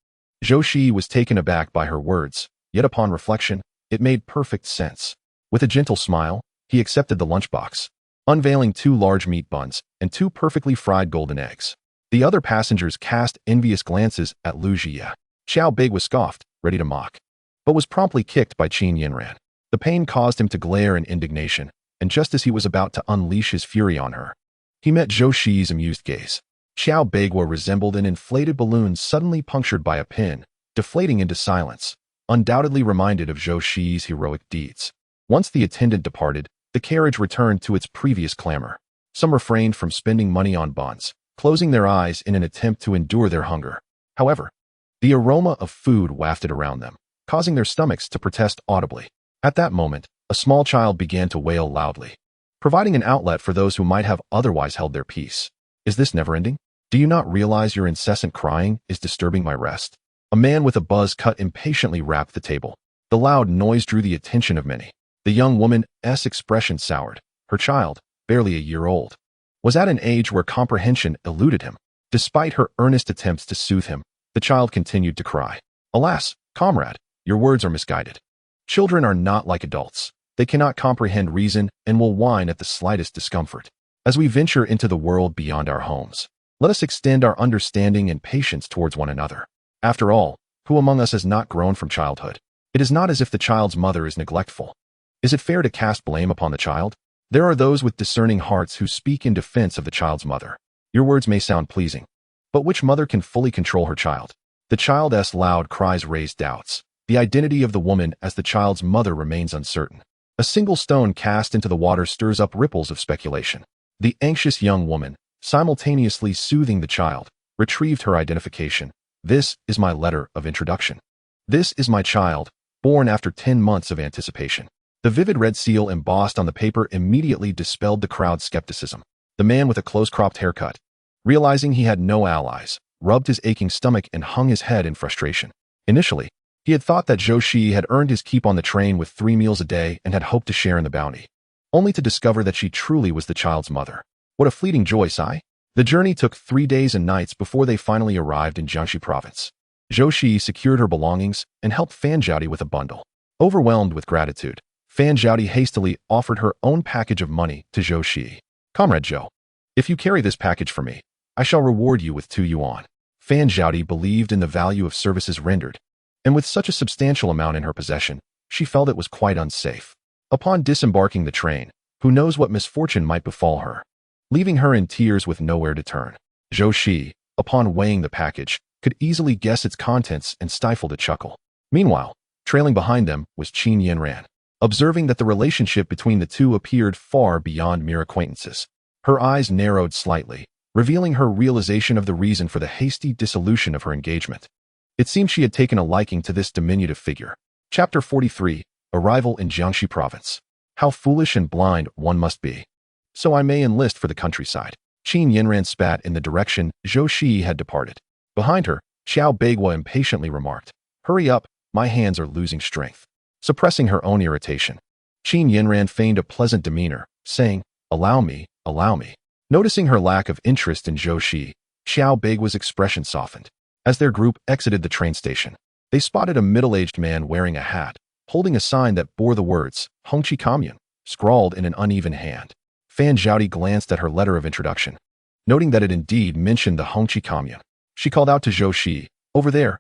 Zhou Shiyi was taken aback by her words, yet upon reflection, it made perfect sense. With a gentle smile, he accepted the lunchbox, unveiling 2 large meat buns and 2 perfectly fried golden eggs. The other passengers cast envious glances at Zhou Shiyi. Xiao Big was scoffed, ready to mock, but was promptly kicked by Qin Yinran. The pain caused him to glare in indignation, and just as he was about to unleash his fury on her, he met Zhou Shiyi's amused gaze. Xiao Beigua resembled an inflated balloon suddenly punctured by a pin, deflating into silence, undoubtedly reminded of Zhou Shiyi's heroic deeds. Once the attendant departed, the carriage returned to its previous clamor. Some refrained from spending money on buns, closing their eyes in an attempt to endure their hunger. However, the aroma of food wafted around them, causing their stomachs to protest audibly. At that moment, a small child began to wail loudly, providing an outlet for those who might have otherwise held their peace. "Is this never-ending? Do you not realize your incessant crying is disturbing my rest?" A man with a buzz cut impatiently rapped the table. The loud noise drew the attention of many. The young woman's expression soured. Her child, barely a year old, was at an age where comprehension eluded him. Despite her earnest attempts to soothe him, the child continued to cry. "Alas, comrade, your words are misguided. Children are not like adults. They cannot comprehend reason and will whine at the slightest discomfort. As we venture into the world beyond our homes, let us extend our understanding and patience towards one another. After all, who among us has not grown from childhood? It is not as if the child's mother is neglectful. Is it fair to cast blame upon the child? There are those with discerning hearts who speak in defense of the child's mother. Your words may sound pleasing, but which mother can fully control her child?" The child's loud cries raised doubts. The identity of the woman as the child's mother remains uncertain. A single stone cast into the water stirs up ripples of speculation. The anxious young woman, simultaneously soothing the child, retrieved her identification. "This is my letter of introduction. This is my child, born after 10 months of anticipation." The vivid red seal embossed on the paper immediately dispelled the crowd's skepticism. The man with a close-cropped haircut, realizing he had no allies, rubbed his aching stomach and hung his head in frustration. Initially, he had thought that Zhou Shiyi had earned his keep on the train with 3 meals a day and had hoped to share in the bounty, only to discover that she truly was the child's mother. What a fleeting joy, sigh. The journey took 3 days and nights before they finally arrived in Jiangxi province. Zhou Shiyi secured her belongings and helped Fan Zhaodi with a bundle. Overwhelmed with gratitude, Fan Zhaodi hastily offered her own package of money to Zhou Shiyi. "Comrade Zhou, if you carry this package for me, I shall reward you with 2 yuan." Fan Zhaodi believed in the value of services rendered, and with such a substantial amount in her possession, she felt it was quite unsafe. Upon disembarking the train, who knows what misfortune might befall her, leaving her in tears with nowhere to turn. Zhou Shiyi, upon weighing the package, could easily guess its contents and stifled a chuckle. Meanwhile, trailing behind them was Qin Yinran. Observing that the relationship between the two appeared far beyond mere acquaintances, her eyes narrowed slightly, revealing her realization of the reason for the hasty dissolution of her engagement. It seemed she had taken a liking to this diminutive figure. Chapter 43, Arrival in Jiangxi Province. How foolish and blind one must be. So I may enlist for the countryside. Qin Yinran spat in the direction Zhou Shiyi had departed. Behind her, Xiao Beigua impatiently remarked, "Hurry up, my hands are losing strength." Suppressing her own irritation, Qin Yinran feigned a pleasant demeanor, saying, Allow me. Noticing her lack of interest in Zhou Shiyi, Xiao Beigua's expression softened. As their group exited the train station, they spotted a middle-aged man wearing a hat, holding a sign that bore the words, Hongqi Commune, scrawled in an uneven hand. Fan Zhaodi glanced at her letter of introduction. Noting that it indeed mentioned the Hongqi Commune, she called out to Zhou Shiyi, Over there.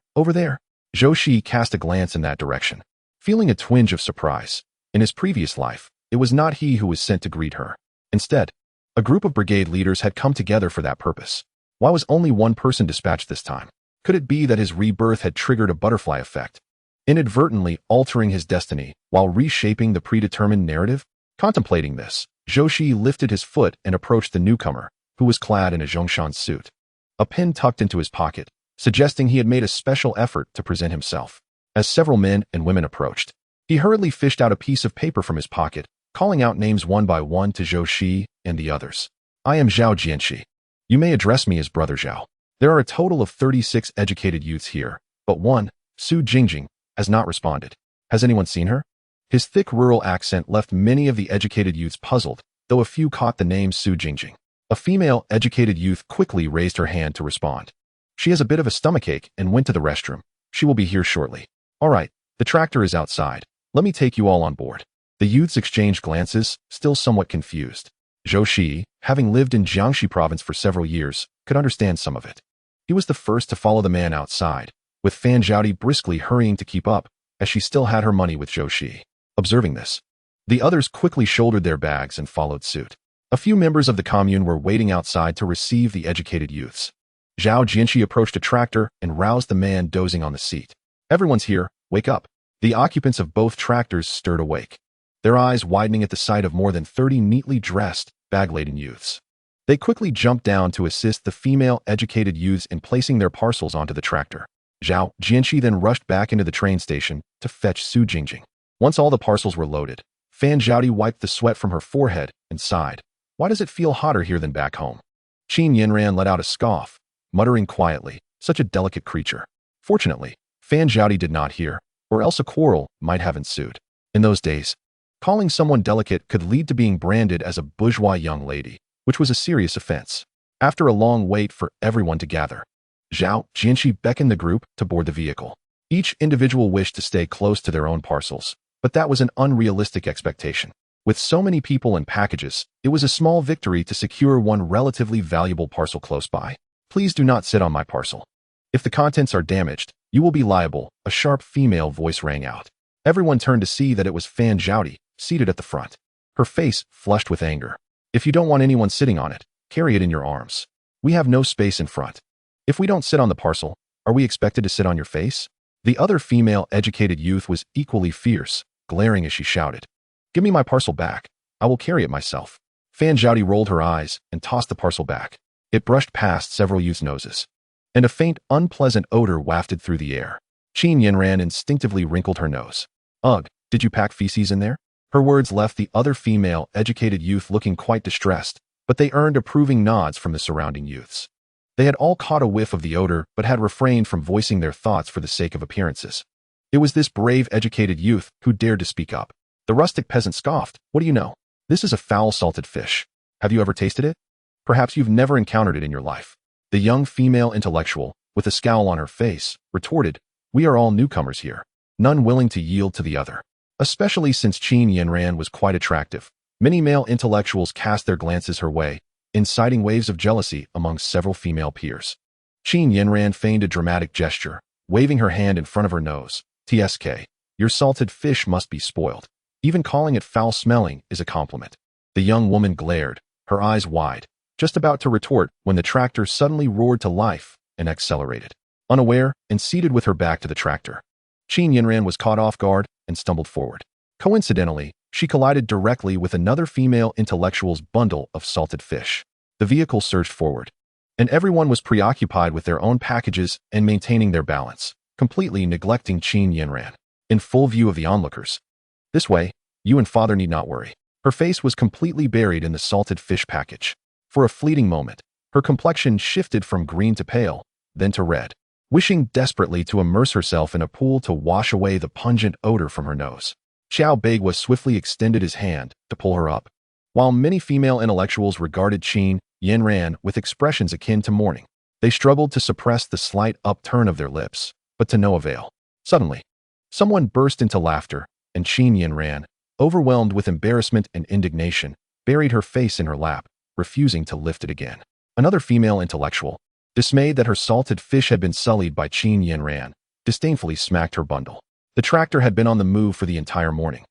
Zhou Shiyi cast a glance in that direction, feeling a twinge of surprise. In his previous life, it was not he who was sent to greet her. Instead, a group of brigade leaders had come together for that purpose. Why was only one person dispatched this time? Could it be that his rebirth had triggered a butterfly effect, inadvertently altering his destiny while reshaping the predetermined narrative? Contemplating this, Zhou Shiyi lifted his foot and approached the newcomer, who was clad in a Zhongshan suit, a pin tucked into his pocket, suggesting he had made a special effort to present himself. As several men and women approached, he hurriedly fished out a piece of paper from his pocket calling out names one by one to Zhou Shiyi and the others. I am Zhao Jianxi. You may address me as Brother Zhao. There are a total of 36 educated youths here, but one, Su Jingjing, has not responded. Has anyone seen her? His thick rural accent left many of the educated youths puzzled, though a few caught the name Su Jingjing. A female educated youth quickly raised her hand to respond. She has a bit of a stomachache and went to the restroom. She will be here shortly. All right, the tractor is outside. Let me take you all on board. The youths exchanged glances, still somewhat confused. Zhou Shiyi, having lived in Jiangxi province for several years, could understand some of it. He was the first to follow the man outside, with Fan Zhaodi briskly hurrying to keep up, as she still had her money with Zhou Shiyi. Observing this, the others quickly shouldered their bags and followed suit. A few members of the commune were waiting outside to receive the educated youths. Zhao Jianxi approached a tractor and roused the man dozing on the seat. Everyone's here, wake up. The occupants of both tractors stirred awake, their eyes widening at the sight of more than 30 neatly dressed, bag-laden youths. They quickly jumped down to assist the female educated youths in placing their parcels onto the tractor. Zhao Jianxi then rushed back into the train station to fetch Su Jingjing. Once all the parcels were loaded, Fan Zhaodi wiped the sweat from her forehead and sighed. Why does it feel hotter here than back home? Qin Yanran let out a scoff, muttering quietly, such a delicate creature. Fortunately, Fan Zhaodi did not hear, or else a quarrel might have ensued. In those days, calling someone delicate could lead to being branded as a bourgeois young lady, which was a serious offense. After a long wait for everyone to gather, Zhao Jianxi beckoned the group to board the vehicle. Each individual wished to stay close to their own parcels, but that was an unrealistic expectation. With so many people and packages, it was a small victory to secure one relatively valuable parcel close by. Please do not sit on my parcel. If the contents are damaged, you will be liable, a sharp female voice rang out. Everyone turned to see that it was Fan Zhaodi, seated at the front. Her face flushed with anger. If you don't want anyone sitting on it, carry it in your arms. We have no space in front. If we don't sit on the parcel, are we expected to sit on your face? The other female educated youth was equally fierce, glaring as she shouted. Give me my parcel back. I will carry it myself. Fan Zhaodi rolled her eyes and tossed the parcel back. It brushed past several youths' noses, and a faint, unpleasant odor wafted through the air. Qin Yanran instinctively wrinkled her nose. Ugh, did you pack feces in there? Her words left the other female educated youth looking quite distressed, but they earned approving nods from the surrounding youths. They had all caught a whiff of the odor but had refrained from voicing their thoughts for the sake of appearances. It was this brave educated youth who dared to speak up. The rustic peasant scoffed. What do you know? This is a foul salted fish. Have you ever tasted it? Perhaps you've never encountered it in your life. The young female intellectual, with a scowl on her face, retorted, we are all newcomers here, none willing to yield to the other. Especially since Qin Yanran was quite attractive, many male intellectuals cast their glances her way, inciting waves of jealousy among several female peers. Qin Yanran feigned a dramatic gesture, waving her hand in front of her nose. TSK, your salted fish must be spoiled. Even calling it foul-smelling is a compliment. The young woman glared, her eyes wide, just about to retort when the tractor suddenly roared to life and accelerated. Unaware and seated with her back to the tractor, Qin Yanran was caught off guard and stumbled forward. Coincidentally, she collided directly with another female intellectual's bundle of salted fish. The vehicle surged forward, and everyone was preoccupied with their own packages and maintaining their balance, completely neglecting Qin Yanran, in full view of the onlookers. This way, you and father need not worry. Her face was completely buried in the salted fish package. For a fleeting moment, her complexion shifted from green to pale, then to red, wishing desperately to immerse herself in a pool to wash away the pungent odor from her nose. Xiao Beigua swiftly extended his hand to pull her up, while many female intellectuals regarded Qin Yanran with expressions akin to mourning. They struggled to suppress the slight upturn of their lips, but to no avail. Suddenly, someone burst into laughter, and Qin Yanran, overwhelmed with embarrassment and indignation, buried her face in her lap, refusing to lift it again. Another female intellectual, dismayed that her salted fish had been sullied by Qin Yanran, disdainfully smacked her bundle. The tractor had been on the move for the entire morning,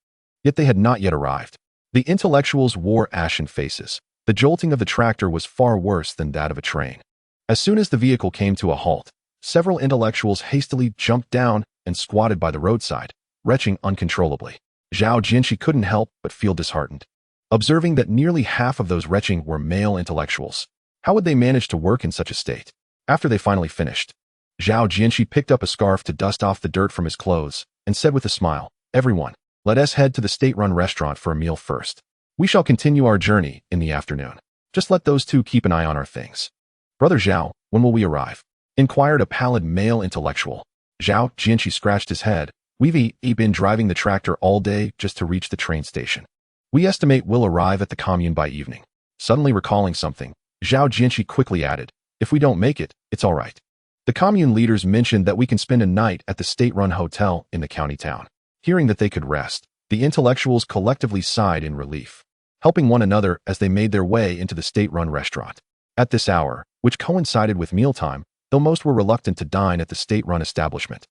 yet they had not yet arrived. The intellectuals wore ashen faces. The jolting of the tractor was far worse than that of a train. As soon as the vehicle came to a halt, several intellectuals hastily jumped down and squatted by the roadside, retching uncontrollably. Zhao Jianxi couldn't help but feel disheartened, observing that nearly half of those retching were male intellectuals. How would they manage to work in such a state? After they finally finished, Zhao Jianxi picked up a scarf to dust off the dirt from his clothes and said with a smile, everyone, Let us head to the state-run restaurant for a meal first. We shall continue our journey in the afternoon. Just let those two keep an eye on our things. Brother Zhao, when will we arrive? Inquired a pallid male intellectual. Zhao Jianqi scratched his head. We've been driving the tractor all day just to reach the train station. We estimate we'll arrive at the commune by evening. Suddenly recalling something, Zhao Jianqi quickly added, if we don't make it, it's all right. The commune leaders mentioned that we can spend a night at the state-run hotel in the county town. Hearing that they could rest, the intellectuals collectively sighed in relief, helping one another as they made their way into the state-run restaurant. At this hour, which coincided with mealtime, though most were reluctant to dine at the state-run establishment,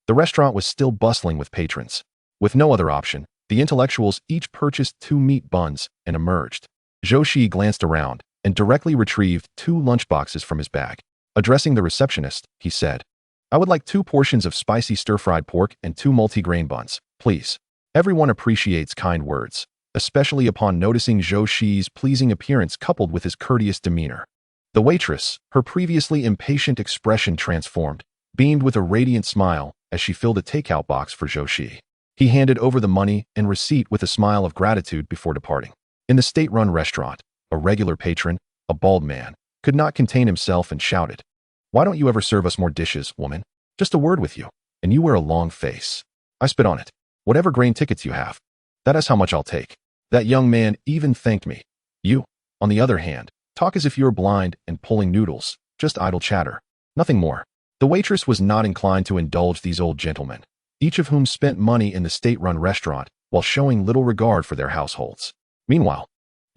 the restaurant was still bustling with patrons. With no other option, the intellectuals each purchased 2 meat buns and emerged. Zhou Shiyi glanced around and directly retrieved 2 lunchboxes from his bag. Addressing the receptionist, he said, I would like 2 portions of spicy stir-fried pork and 2 multi-grain buns, please. Everyone appreciates kind words, especially upon noticing Zhou Shiyi's pleasing appearance coupled with his courteous demeanor. The waitress, her previously impatient expression transformed, beamed with a radiant smile as she filled a takeout box for Zhou Shiyi. He handed over the money and receipt with a smile of gratitude before departing. In the state-run restaurant, a regular patron, a bald man, could not contain himself and shouted, Why don't you ever serve us more dishes, woman? Just a word with you, and you wear a long face. I spit on it. Whatever grain tickets you have, that is how much I'll take. That young man even thanked me. You, on the other hand, talk as if you were blind and pulling noodles, just idle chatter. Nothing more. The waitress was not inclined to indulge these old gentlemen, each of whom spent money in the state-run restaurant while showing little regard for their households. Meanwhile,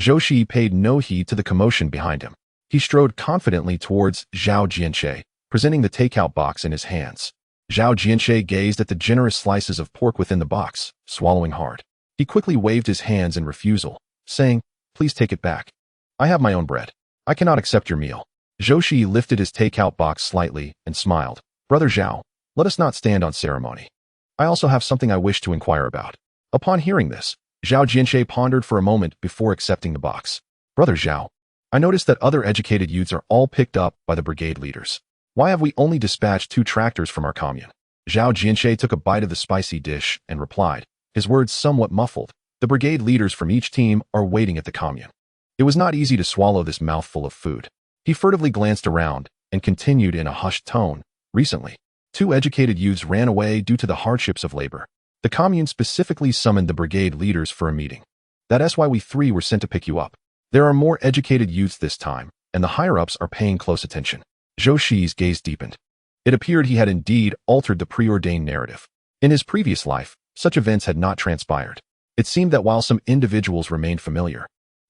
Zhou Shiyi paid no heed to the commotion behind him. He strode confidently towards Zhao Jianqi, presenting the takeout box in his hands. Zhao Jianqi gazed at the generous slices of pork within the box, swallowing hard. He quickly waved his hands in refusal, saying, Please take it back. I have my own bread. I cannot accept your meal. Zhou Shiyi lifted his takeout box slightly and smiled. Brother Zhao, let us not stand on ceremony. I also have something I wish to inquire about. Upon hearing this, Zhao Jianqi pondered for a moment before accepting the box. Brother Zhao, I noticed that other educated youths are all picked up by the brigade leaders. Why have we only dispatched 2 tractors from our commune? Zhao Jianqi took a bite of the spicy dish and replied, his words somewhat muffled. The brigade leaders from each team are waiting at the commune. It was not easy to swallow this mouthful of food. He furtively glanced around and continued in a hushed tone. Recently, 2 educated youths ran away due to the hardships of labor. The commune specifically summoned the brigade leaders for a meeting. That's why we 3 were sent to pick you up. There are more educated youths this time, and the higher-ups are paying close attention. Zhou Shiyi's gaze deepened. It appeared he had indeed altered the preordained narrative. In his previous life, such events had not transpired. It seemed that while some individuals remained familiar,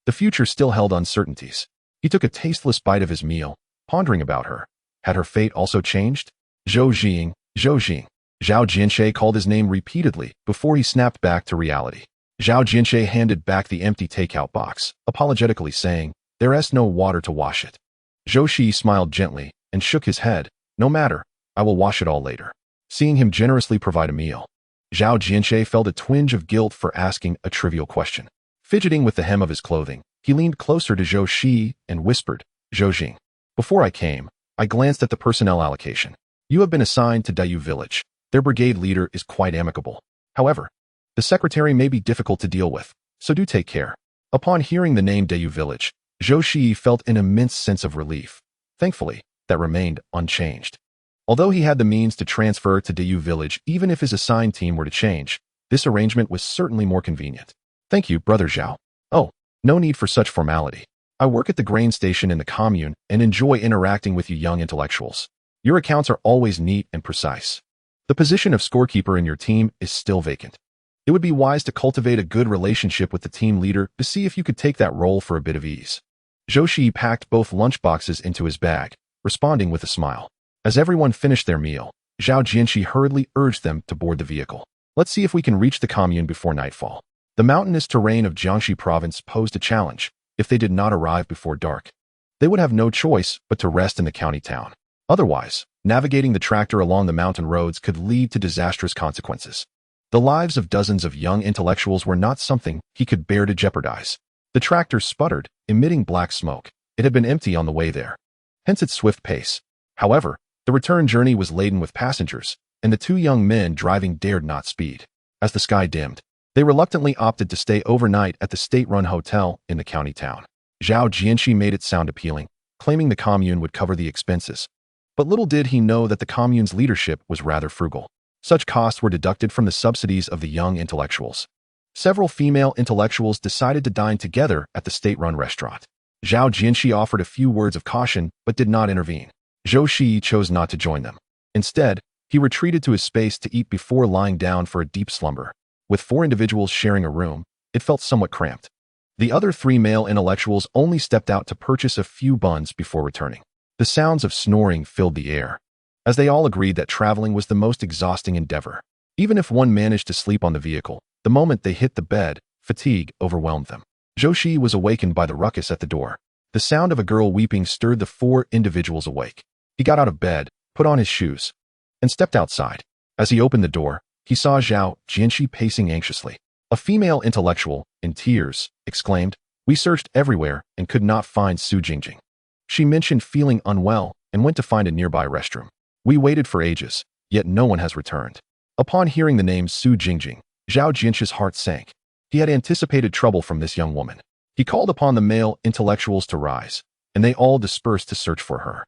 the future still held uncertainties. He took a tasteless bite of his meal, pondering about her. Had her fate also changed? Zhou Shiyi, Zhou Shiyi. Zhao Jianqi called his name repeatedly before he snapped back to reality. Zhao Jianqi handed back the empty takeout box, apologetically saying, There's no water to wash it. Zhou Shiyi smiled gently and shook his head. No matter, I will wash it all later. Seeing him generously provide a meal, Zhao Jianqi felt a twinge of guilt for asking a trivial question. Fidgeting with the hem of his clothing, he leaned closer to Zhou Shiyi and whispered, Zhou Shiyi. Before I came, I glanced at the personnel allocation. You have been assigned to Dayu village. Their brigade leader is quite amicable. However, the secretary may be difficult to deal with, so do take care. Upon hearing the name Dayu village, Zhou Shiyi felt an immense sense of relief. Thankfully, that remained unchanged. Although he had the means to transfer to Dayu village even if his assigned team were to change, this arrangement was certainly more convenient. Thank you, Brother Zhao. Oh, no need for such formality. I work at the grain station in the commune and enjoy interacting with you young intellectuals. Your accounts are always neat and precise. The position of scorekeeper in your team is still vacant. It would be wise to cultivate a good relationship with the team leader to see if you could take that role for a bit of ease. Zhou Shiyi packed both lunchboxes into his bag, responding with a smile. As everyone finished their meal, Zhao Jianqi hurriedly urged them to board the vehicle. Let's see if we can reach the commune before nightfall. The mountainous terrain of Jiangxi province posed a challenge. If they did not arrive before dark, they would have no choice but to rest in the county town. Otherwise, navigating the tractor along the mountain roads could lead to disastrous consequences. The lives of dozens of young intellectuals were not something he could bear to jeopardize. The tractor sputtered, emitting black smoke. It had been empty on the way there, hence its swift pace. However, the return journey was laden with passengers, and the 2 young men driving dared not speed. As the sky dimmed, They reluctantly opted to stay overnight at the state-run hotel in the county town. Zhou Jianxi made it sound appealing, claiming the commune would cover the expenses. But little did he know that the commune's leadership was rather frugal. Such costs were deducted from the subsidies of the young intellectuals. Several female intellectuals decided to dine together at the state-run restaurant. Zhou Jianxi offered a few words of caution but did not intervene. Zhou Shiyi chose not to join them. Instead, he retreated to his space to eat before lying down for a deep slumber. With 4 individuals sharing a room, it felt somewhat cramped. The other 3 male intellectuals only stepped out to purchase a few buns before returning. The sounds of snoring filled the air, as they all agreed that traveling was the most exhausting endeavor. Even if one managed to sleep on the vehicle, the moment they hit the bed, fatigue overwhelmed them. Zhou Shiyi was awakened by the ruckus at the door. The sound of a girl weeping stirred the 4 individuals awake. He got out of bed, put on his shoes, and stepped outside. As he opened the door, he saw Zhou Jianxi pacing anxiously. A female intellectual, in tears, exclaimed, "We searched everywhere and could not find Su Jingjing. She mentioned feeling unwell and went to find a nearby restroom. We waited for ages, yet no one has returned." Upon hearing the name Su Jingjing, Zhou Jianxi's heart sank. He had anticipated trouble from this young woman. He called upon the male intellectuals to rise, and they all dispersed to search for her.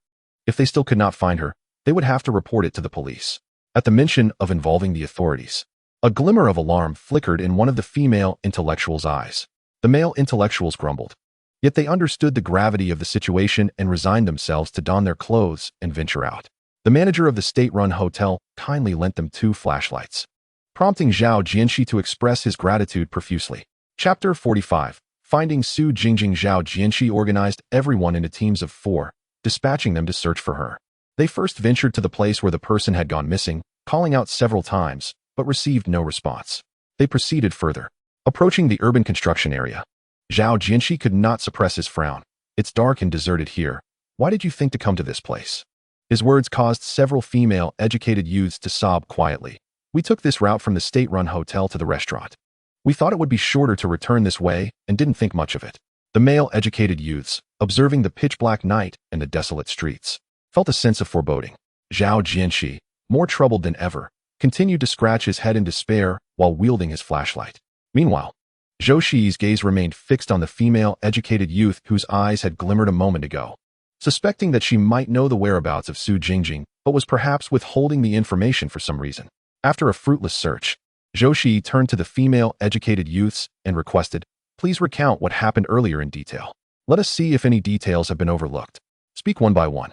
If they still could not find her, they would have to report it to the police. At the mention of involving the authorities, a glimmer of alarm flickered in one of the female intellectuals' eyes. The male intellectuals grumbled. Yet they understood the gravity of the situation and resigned themselves to don their clothes and venture out. The manager of the state-run hotel kindly lent them 2 flashlights, prompting Zhou Jianxi to express his gratitude profusely. Chapter 45. Finding Su Jingjing. Zhou Jianxi organized everyone into teams of 4, dispatching them to search for her. They first ventured to the place where the person had gone missing, calling out several times, but received no response. They proceeded further. Approaching the urban construction area, Zhou Jianxi could not suppress his frown. "It's dark and deserted here. Why did you think to come to this place?" His words caused several female educated youths to sob quietly. "We took this route from the state-run hotel to the restaurant. We thought it would be shorter to return this way and didn't think much of it." The male educated youths, observing the pitch-black night and the desolate streets, felt a sense of foreboding. Zhou Jianxi, more troubled than ever, continued to scratch his head in despair while wielding his flashlight. Meanwhile, Zhou Shiyi's gaze remained fixed on the female educated youth whose eyes had glimmered a moment ago. Suspecting that she might know the whereabouts of Su Jingjing, but was perhaps withholding the information for some reason. After a fruitless search, Zhou Shiyi turned to the female educated youths and requested, "Please recount what happened earlier in detail. Let us see if any details have been overlooked. Speak one by one."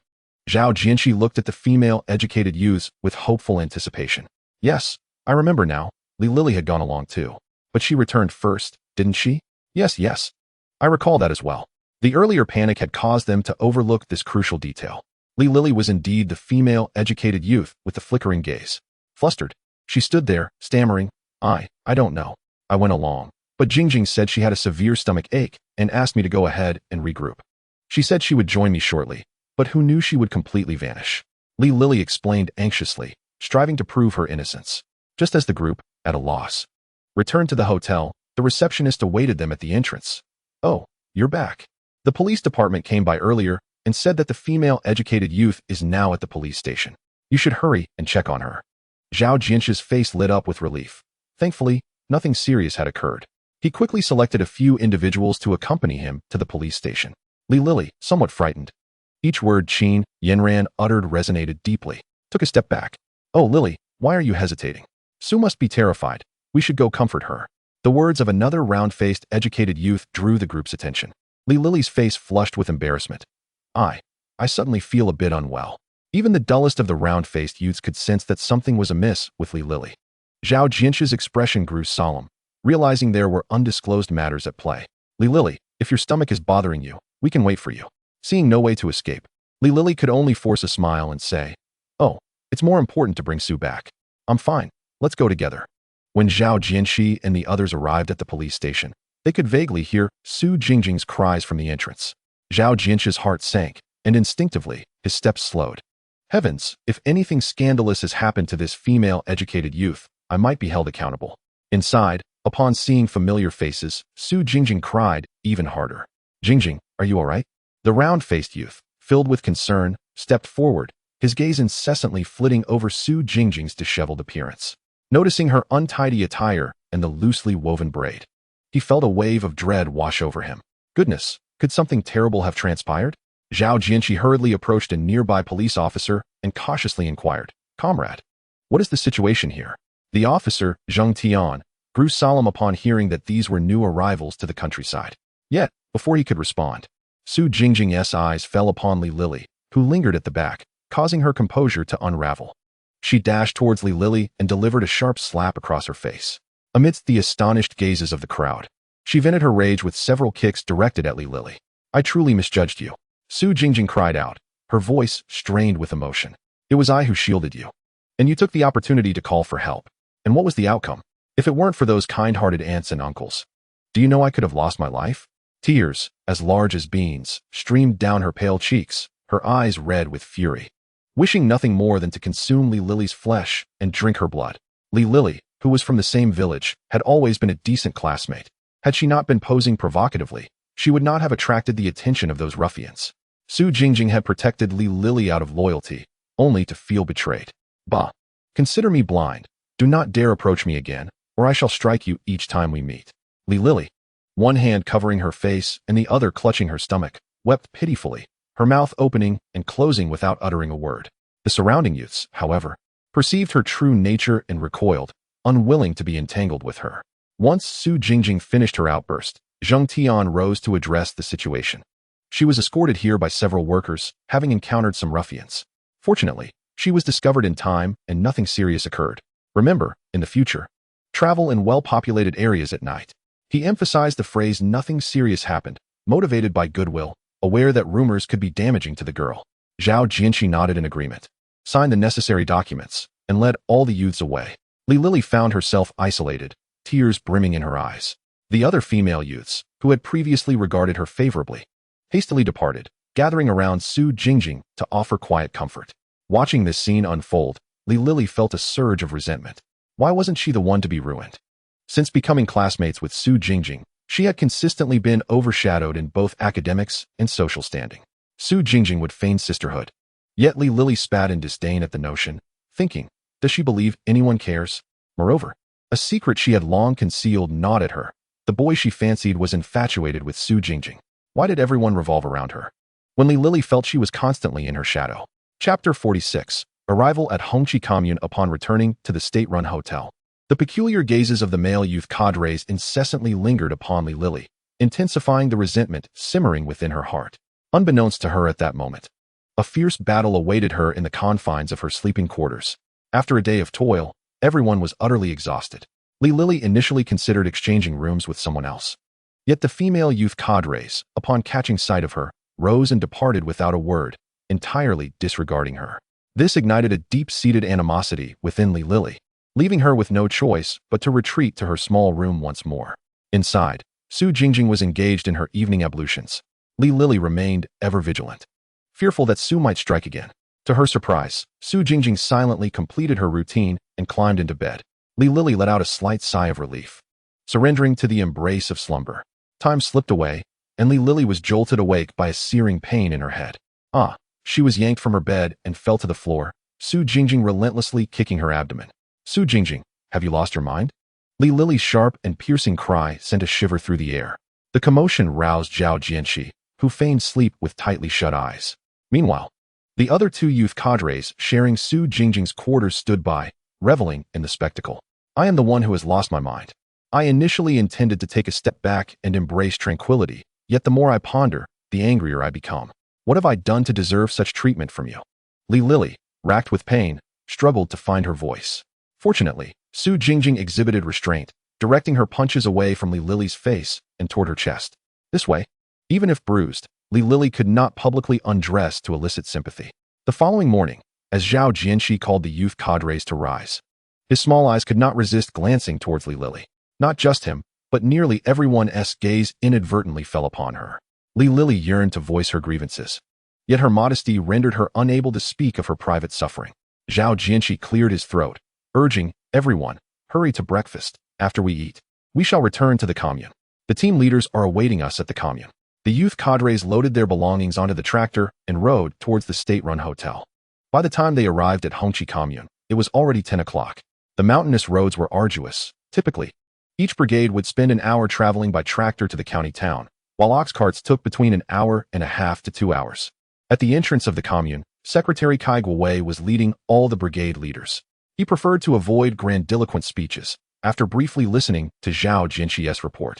Zhou Jianxi looked at the female educated youths with hopeful anticipation. "Yes, I remember now. Li Lili had gone along too. But she returned first, didn't she?" Yes. I recall that as well." The earlier panic had caused them to overlook this crucial detail. Li Lili was indeed the female educated youth with the flickering gaze. Flustered, she stood there, stammering, I don't know. I went along. But Jingjing said she had a severe stomach ache and asked me to go ahead and regroup. She said she would join me shortly, but who knew she would completely vanish?" Li Lili explained anxiously, striving to prove her innocence. Just as the group, at a loss, returned to the hotel, the receptionist awaited them at the entrance. "Oh, you're back. The police department came by earlier and said that the female educated youth is now at the police station. You should hurry and check on her." Zhou Jianxi's face lit up with relief. Thankfully, nothing serious had occurred. He quickly selected a few individuals to accompany him to the police station. Li Lili, somewhat frightened, each word Qin Yanran uttered resonated deeply, took a step back. "Oh, Lily, why are you hesitating? Su must be terrified. We should go comfort her." The words of another round-faced educated youth drew the group's attention. Li Lily's face flushed with embarrassment. I suddenly feel a bit unwell." Even the dullest of the round-faced youths could sense that something was amiss with Li Lili. Zhou Jianxi's expression grew solemn, realizing there were undisclosed matters at play. "Li Lili, if your stomach is bothering you, we can wait for you." Seeing no way to escape, Li Lili could only force a smile and say, "Oh, it's more important to bring Su back. I'm fine, let's go together." When Zhou Jianxi and the others arrived at the police station, they could vaguely hear Su Jingjing's cries from the entrance. Zhou Jianxi's heart sank, and instinctively, his steps slowed. Heavens, if anything scandalous has happened to this female educated youth, I might be held accountable. Inside, upon seeing familiar faces, Su Jingjing cried even harder. "Jingjing, are you all right?" The round-faced youth, filled with concern, stepped forward, his gaze incessantly flitting over Su Jingjing's disheveled appearance. Noticing her untidy attire, and the loosely woven braid. He felt a wave of dread wash over him. Goodness, could something terrible have transpired? Zhou Jianqi hurriedly approached a nearby police officer and cautiously inquired, "Comrade, what is the situation here?" The officer, Zheng Tian, grew solemn upon hearing that these were new arrivals to the countryside. Yet, before he could respond, Su Jingjing's eyes fell upon Li Lili, who lingered at the back, causing her composure to unravel. She dashed towards Li Lili and delivered a sharp slap across her face. Amidst the astonished gazes of the crowd, she vented her rage with several kicks directed at Li Lili. "I truly misjudged you," Su Jingjing cried out, her voice strained with emotion. "It was I who shielded you. And you took the opportunity to call for help. And what was the outcome? If it weren't for those kind-hearted aunts and uncles, do you know I could have lost my life?" Tears, as large as beans, streamed down her pale cheeks, her eyes red with fury. Wishing nothing more than to consume Li Lili's flesh and drink her blood. Li Lili, who was from the same village, had always been a decent classmate. Had she not been posing provocatively, she would not have attracted the attention of those ruffians. Su Jingjing had protected Li Lili out of loyalty, only to feel betrayed. "Bah! Consider me blind. Do not dare approach me again, or I shall strike you each time we meet." Li Lili, one hand covering her face and the other clutching her stomach, wept pitifully, her mouth opening and closing without uttering a word. The surrounding youths, however, perceived her true nature and recoiled, unwilling to be entangled with her. Once Su Jingjing finished her outburst, Zheng Tian rose to address the situation. She was escorted here by several workers, having encountered some ruffians. Fortunately, she was discovered in time and nothing serious occurred. Remember, in the future, travel in well-populated areas at night. He emphasized the phrase "nothing serious happened," motivated by goodwill, aware that rumors could be damaging to the girl. Zhou Jianqi nodded in agreement, signed the necessary documents, and led all the youths away. Li Lili found herself isolated, tears brimming in her eyes. The other female youths, who had previously regarded her favorably, hastily departed, gathering around Su Jingjing to offer quiet comfort. Watching this scene unfold, Li Lili felt a surge of resentment. Why wasn't she the one to be ruined? Since becoming classmates with Su Jingjing, she had consistently been overshadowed in both academics and social standing. Su Jingjing would feign sisterhood. Yet Li Lili spat in disdain at the notion, thinking, does she believe anyone cares? Moreover, a secret she had long concealed gnawed at her. The boy she fancied was infatuated with Su Jingjing. Why did everyone revolve around her? When Li Lili felt she was constantly in her shadow. Chapter 46. Arrival at Hongqi Commune upon returning to the state-run hotel. The peculiar gazes of the male youth cadres incessantly lingered upon Li Lili, intensifying the resentment simmering within her heart. Unbeknownst to her at that moment, a fierce battle awaited her in the confines of her sleeping quarters. After a day of toil, everyone was utterly exhausted. Li Lili initially considered exchanging rooms with someone else. Yet the female youth cadres, upon catching sight of her, rose and departed without a word, entirely disregarding her. This ignited a deep-seated animosity within Li Lili, leaving her with no choice but to retreat to her small room once more. Inside, Su Jingjing was engaged in her evening ablutions. Li Lili remained ever vigilant, fearful that Su might strike again. To her surprise, Su Jingjing silently completed her routine and climbed into bed. Li Lili let out a slight sigh of relief, surrendering to the embrace of slumber. Time slipped away, and Li Lili was jolted awake by a searing pain in her head. She was yanked from her bed and fell to the floor, Su Jingjing relentlessly kicking her abdomen. "Su Jingjing, have you lost your mind?" Li Lili's sharp and piercing cry sent a shiver through the air. The commotion roused Zhou Jianqi, who feigned sleep with tightly shut eyes. Meanwhile, the other two youth cadres sharing Su Jingjing's quarters stood by, reveling in the spectacle. "I am the one who has lost my mind. I initially intended to take a step back and embrace tranquility, yet the more I ponder, the angrier I become. What have I done to deserve such treatment from you?" Li Lili, racked with pain, struggled to find her voice. Fortunately, Su Jingjing exhibited restraint, directing her punches away from Li Lili's face and toward her chest. This way, even if bruised, Li Lili could not publicly undress to elicit sympathy. The following morning, as Zhou Jianqi called the youth cadres to rise, his small eyes could not resist glancing towards Li Lili. Not just him, but nearly everyone's gaze inadvertently fell upon her. Li Lili yearned to voice her grievances, yet her modesty rendered her unable to speak of her private suffering. Zhou Jianqi cleared his throat, urging, "Everyone, hurry to breakfast. After we eat, we shall return to the commune. The team leaders are awaiting us at the commune." The youth cadres loaded their belongings onto the tractor and rode towards the state-run hotel. By the time they arrived at Hongqi Commune, it was already 10 o'clock. The mountainous roads were arduous. Typically, Each brigade would spend an hour traveling by tractor to the county town, while ox carts took between an hour and a half to 2 hours. At the entrance of the commune, Secretary Kai Guowei was leading all the brigade leaders. He preferred to avoid grandiloquent speeches. After briefly listening to Zhou Shiyi's report,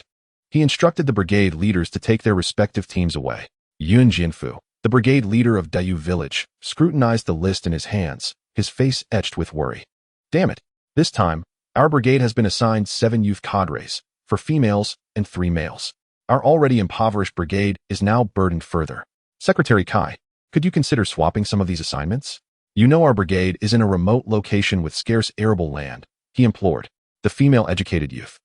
he instructed the brigade leaders to take their respective teams away. Yun Jianfu, the brigade leader of Dayu village, scrutinized the list in his hands, his face etched with worry. Damn it! This time, our brigade has been assigned 7 youth cadres, 4 females and 3 males. Our already impoverished brigade is now burdened further. Secretary Kai, could you consider swapping some of these assignments? You know our brigade is in a remote location with scarce arable land, he implored. The female educated youth,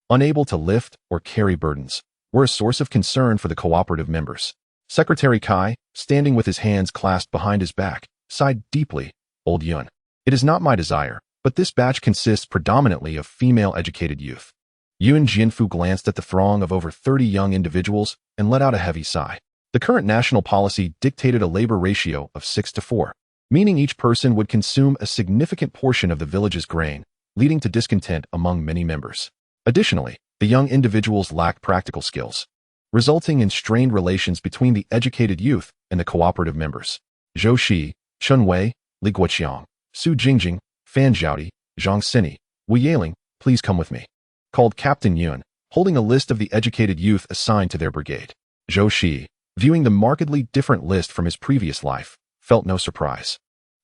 unable to lift or carry burdens, were a source of concern for the cooperative members. Secretary Kai, standing with his hands clasped behind his back, sighed deeply. Old Yun, it is not my desire, but this batch consists predominantly of female educated youth. Yun Jianfu glanced at the throng of over 30 young individuals and let out a heavy sigh. The current national policy dictated a labor ratio of 6-4, meaning each person would consume a significant portion of the village's grain, leading to discontent among many members. Additionally, the young individuals lacked practical skills, resulting in strained relations between the educated youth and the cooperative members. Zhou Shiyi, Chen Wei, Li Guoqiang, Su Jingjing, Fan Zhaodi, Zhang Sini, Wu Yaling, please come with me, called Captain Yun, holding a list of the educated youth assigned to their brigade. Zhou Shiyi, viewing the markedly different list from his previous life, felt no surprise.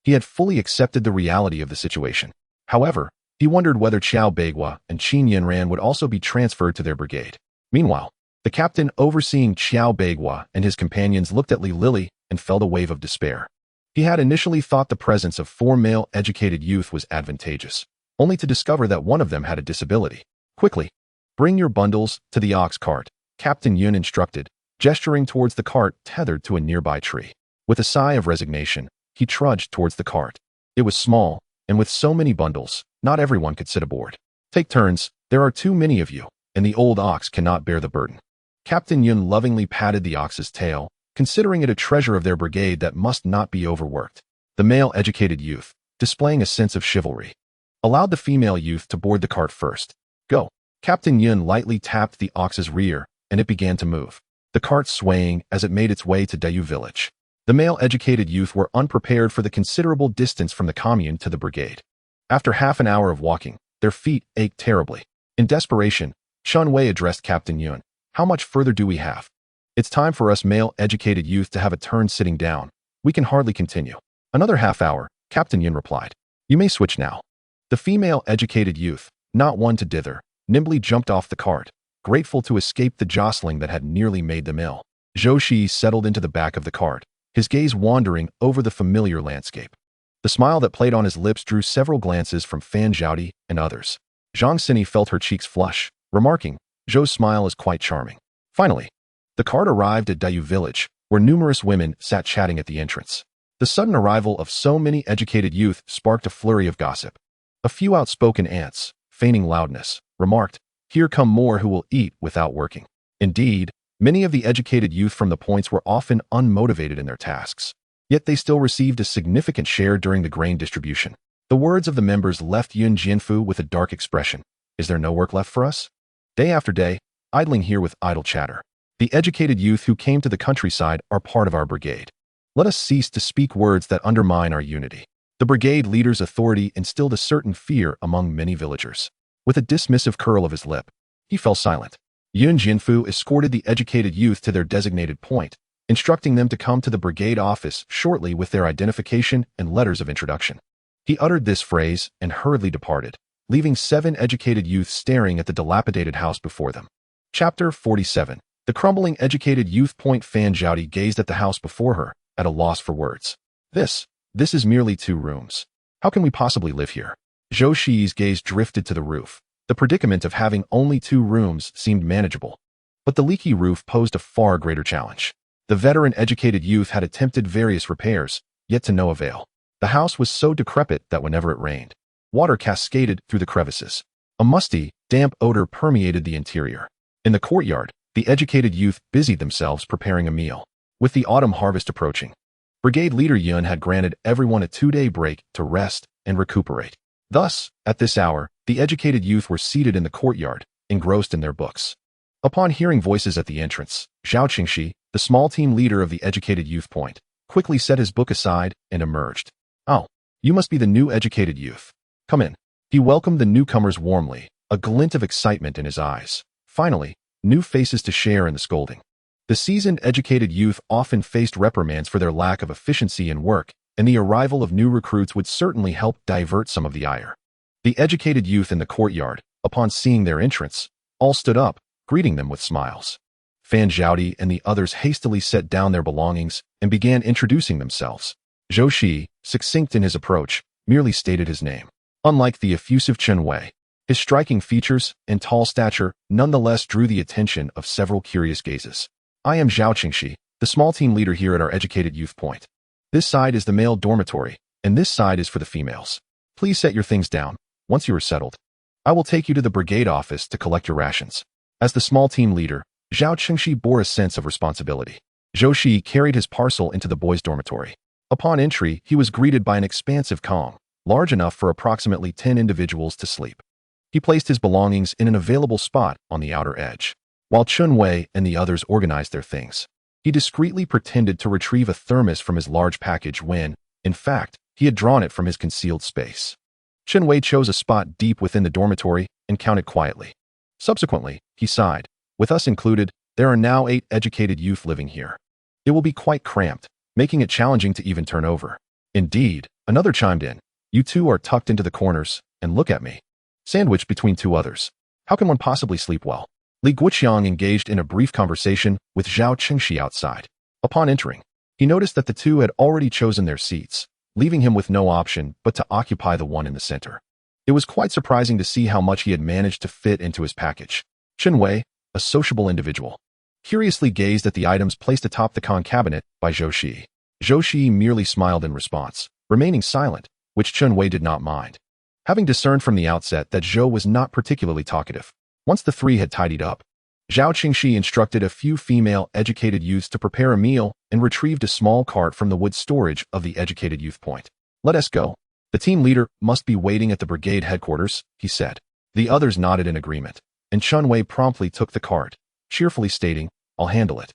He had fully accepted the reality of the situation. However, he wondered whether Qiao Beigua and Qin Yanran would also be transferred to their brigade. Meanwhile, the captain overseeing Qiao Beigua and his companions looked at Li Lili and felt a wave of despair. He had initially thought the presence of 4 male educated youth was advantageous, only to discover that one of them had a disability. Quickly, bring your bundles to the ox cart, Captain Yun instructed, gesturing towards the cart tethered to a nearby tree. With a sigh of resignation, he trudged towards the cart. It was small, and with so many bundles, not everyone could sit aboard. Take turns, there are too many of you, and the old ox cannot bear the burden. Captain Yun lovingly patted the ox's tail, considering it a treasure of their brigade that must not be overworked. The male educated youth, displaying a sense of chivalry, allowed the female youth to board the cart first. Go. Captain Yun lightly tapped the ox's rear, and it began to move, the cart swaying as it made its way to Dayu village. The male educated youth were unprepared for the considerable distance from the commune to the brigade. After half an hour of walking, their feet ached terribly. In desperation, Chen Wei addressed Captain Yun. How much further do we have? It's time for us male educated youth to have a turn sitting down. We can hardly continue. Another half hour, Captain Yun replied. You may switch now. The female educated youth, not one to dither, nimbly jumped off the cart, grateful to escape the jostling that had nearly made them ill. Zhou Shiyi settled into the back of the cart, his gaze wandering over the familiar landscape. The smile that played on his lips drew several glances from Fan Zhaodi and others. Zhang Sini felt her cheeks flush, remarking, Zhou's smile is quite charming. Finally, the cart arrived at Dayu village, where numerous women sat chatting at the entrance. The sudden arrival of so many educated youth sparked a flurry of gossip. A few outspoken aunts, feigning loudness, remarked, here come more who will eat without working. Indeed, many of the educated youth from the points were often unmotivated in their tasks. Yet they still received a significant share during the grain distribution. The words of the members left Yun Jianfu with a dark expression. Is there no work left for us? Day after day, idling here with idle chatter. The educated youth who came to the countryside are part of our brigade. Let us cease to speak words that undermine our unity. The brigade leader's authority instilled a certain fear among many villagers. With a dismissive curl of his lip, he fell silent. Yun Jianfu escorted the educated youth to their designated point, instructing them to come to the brigade office shortly with their identification and letters of introduction. He uttered this phrase and hurriedly departed, leaving 7 educated youth staring at the dilapidated house before them. Chapter 47. The crumbling educated youth point Fan Zhaodi gazed at the house before her, at a loss for words. This is merely 2 rooms. How can we possibly live here? Zhou Shiyi's gaze drifted to the roof. The predicament of having only 2 rooms seemed manageable, but the leaky roof posed a far greater challenge. The veteran educated youth had attempted various repairs, yet to no avail. The house was so decrepit that whenever it rained, water cascaded through the crevices. A musty, damp odor permeated the interior. In the courtyard, the educated youth busied themselves preparing a meal. With the autumn harvest approaching, Brigade Leader Yun had granted everyone a 2-day break to rest and recuperate. Thus, at this hour, the educated youth were seated in the courtyard, engrossed in their books. Upon hearing voices at the entrance, Zhou Shiyi, the small team leader of the educated youth point, quickly set his book aside and emerged. "Oh, you must be the new educated youth. Come in." He welcomed the newcomers warmly, a glint of excitement in his eyes. Finally, new faces to share in the scolding. The seasoned educated youth often faced reprimands for their lack of efficiency in work, and the arrival of new recruits would certainly help divert some of the ire. The educated youth in the courtyard, upon seeing their entrance, all stood up, greeting them with smiles. Fan Zhaodi and the others hastily set down their belongings and began introducing themselves. Zhou Shiyi, succinct in his approach, merely stated his name. Unlike the effusive Chen Wei, his striking features and tall stature nonetheless drew the attention of several curious gazes. "I am Zhou Shiyi, the small team leader here at our educated youth point. This side is the male dormitory, and this side is for the females. Please set your things down. Once you are settled, I will take you to the brigade office to collect your rations." As the small team leader, Zhou Shiyi bore a sense of responsibility. Zhou Shiyi carried his parcel into the boys' dormitory. Upon entry, he was greeted by an expansive calm, large enough for approximately 10 individuals to sleep. He placed his belongings in an available spot on the outer edge. While Chen Wei and the others organized their things, he discreetly pretended to retrieve a thermos from his large package when, in fact, he had drawn it from his concealed space. Chen Wei chose a spot deep within the dormitory and counted quietly. Subsequently, he sighed. "With us included, there are now 8 educated youth living here. It will be quite cramped, making it challenging to even turn over." "Indeed," another chimed in. "You two are tucked into the corners, and look at me. Sandwiched between 2 others. How can one possibly sleep well?" Li Guoqiang engaged in a brief conversation with Zhou Shiyi outside. Upon entering, he noticed that the two had already chosen their seats, leaving him with no option but to occupy the one in the center. It was quite surprising to see how much he had managed to fit into his package. Chen Wei, a sociable individual, curiously gazed at the items placed atop the con cabinet by Zhou Shiyi. Zhou Shiyi merely smiled in response, remaining silent, which Chen Wei did not mind. Having discerned from the outset that Zhou was not particularly talkative, once the 3 had tidied up, Zhou Shiyi instructed a few female educated youths to prepare a meal and retrieved a small cart from the wood storage of the educated youth point. "Let us go. The team leader must be waiting at the brigade headquarters," he said. The others nodded in agreement, and Chen Wei promptly took the cart, cheerfully stating, "I'll handle it.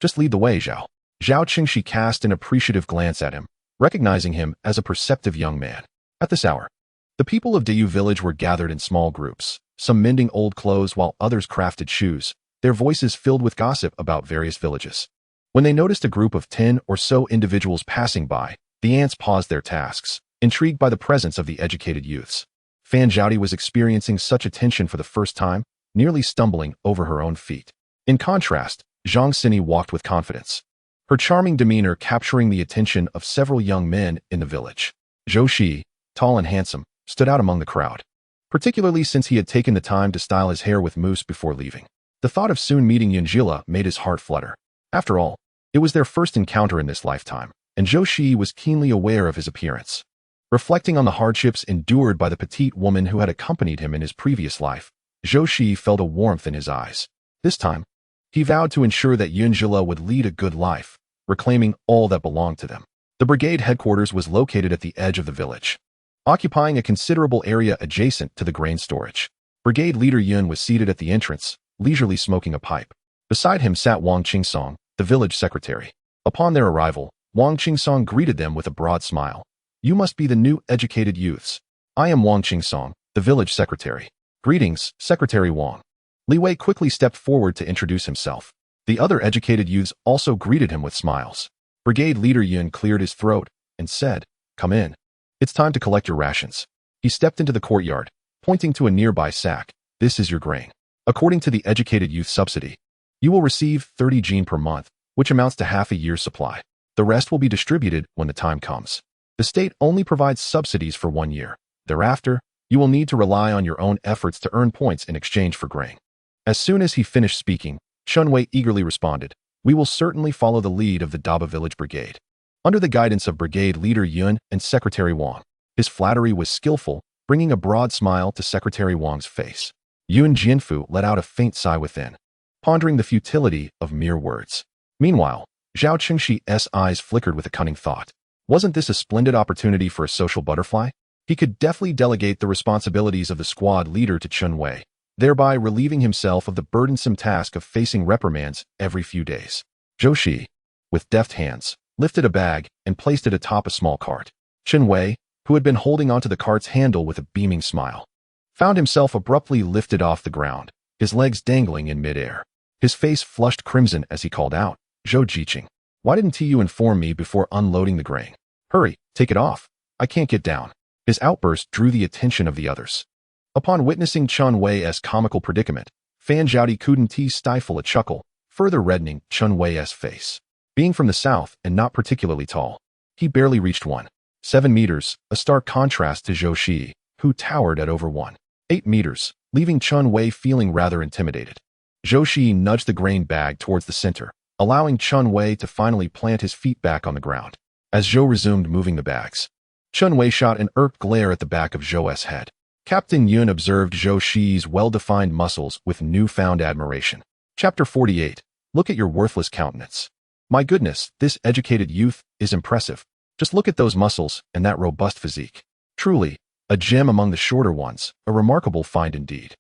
Just lead the way, Zhou." Zhou Shiyi cast an appreciative glance at him, recognizing him as a perceptive young man. At this hour, the people of Dayu village were gathered in small groups, some mending old clothes while others crafted shoes, their voices filled with gossip about various villages. When they noticed a group of 10 or so individuals passing by, the ants paused their tasks, intrigued by the presence of the educated youths. Fan Zhaodi was experiencing such attention for the first time, nearly stumbling over her own feet. In contrast, Zhang Xini walked with confidence, her charming demeanor capturing the attention of several young men in the village. Zhou Shiyi, tall and handsome, stood out among the crowd, particularly since he had taken the time to style his hair with mousse before leaving. The thought of soon meeting Yunjila made his heart flutter. After all, it was their first encounter in this lifetime, and Zhou Shiyi was keenly aware of his appearance. Reflecting on the hardships endured by the petite woman who had accompanied him in his previous life, Zhou Shiyi felt a warmth in his eyes. This time, he vowed to ensure that Yunjila would lead a good life, reclaiming all that belonged to them. The brigade headquarters was located at the edge of the village, occupying a considerable area adjacent to the grain storage. Brigade leader Yun was seated at the entrance, leisurely smoking a pipe. Beside him sat Wang Qingsong, the village secretary. Upon their arrival, Wang Qingsong greeted them with a broad smile. "You must be the new educated youths. I am Wang Qingsong, the village secretary." "Greetings, Secretary Wang." Li Wei quickly stepped forward to introduce himself. The other educated youths also greeted him with smiles. Brigade leader Yun cleared his throat and said, "Come in. It's time to collect your rations." He stepped into the courtyard, pointing to a nearby sack. "This is your grain. According to the educated youth subsidy, you will receive 30 jin per month, which amounts to half a year's supply. The rest will be distributed when the time comes. The state only provides subsidies for 1 year. Thereafter, you will need to rely on your own efforts to earn points in exchange for grain." As soon as he finished speaking, Chen Wei eagerly responded, "We will certainly follow the lead of the Daba Village Brigade." Under the guidance of Brigade Leader Yun and Secretary Wang, his flattery was skillful, bringing a broad smile to Secretary Wang's face. Yun Jianfu let out a faint sigh within, pondering the futility of mere words. Meanwhile, Zhou Shiyi's eyes flickered with a cunning thought. Wasn't this a splendid opportunity for a social butterfly? He could deftly delegate the responsibilities of the squad leader to Chen Wei, thereby relieving himself of the burdensome task of facing reprimands every few days. Zhou Shiyi, with deft hands, lifted a bag and placed it atop a small cart. Chen Wei, who had been holding onto the cart's handle with a beaming smile, found himself abruptly lifted off the ground, his legs dangling in midair. His face flushed crimson as he called out, "Zhou Jiqing, why didn't you inform me before unloading the grain? Hurry, take it off. I can't get down." His outburst drew the attention of the others. Upon witnessing Chen Wei's comical predicament, Fan Zhaodi couldn't stifle a chuckle, further reddening Chen Wei's face. Being from the south and not particularly tall, he barely reached 1.7 meters, a stark contrast to Zhou Shiyi, who towered at over 1.8 meters, leaving Chen Wei feeling rather intimidated. Zhou Shiyi nudged the grain bag towards the center, allowing Chen Wei to finally plant his feet back on the ground. As Zhou resumed moving the bags, Chen Wei shot an irked glare at the back of Zhou's head. Captain Yun observed Zhou Shiyi's well-defined muscles with newfound admiration. Chapter 48. Look at your worthless countenance. My goodness, this educated youth is impressive. Just look at those muscles and that robust physique. Truly, a gem among the shorter ones, a remarkable find indeed.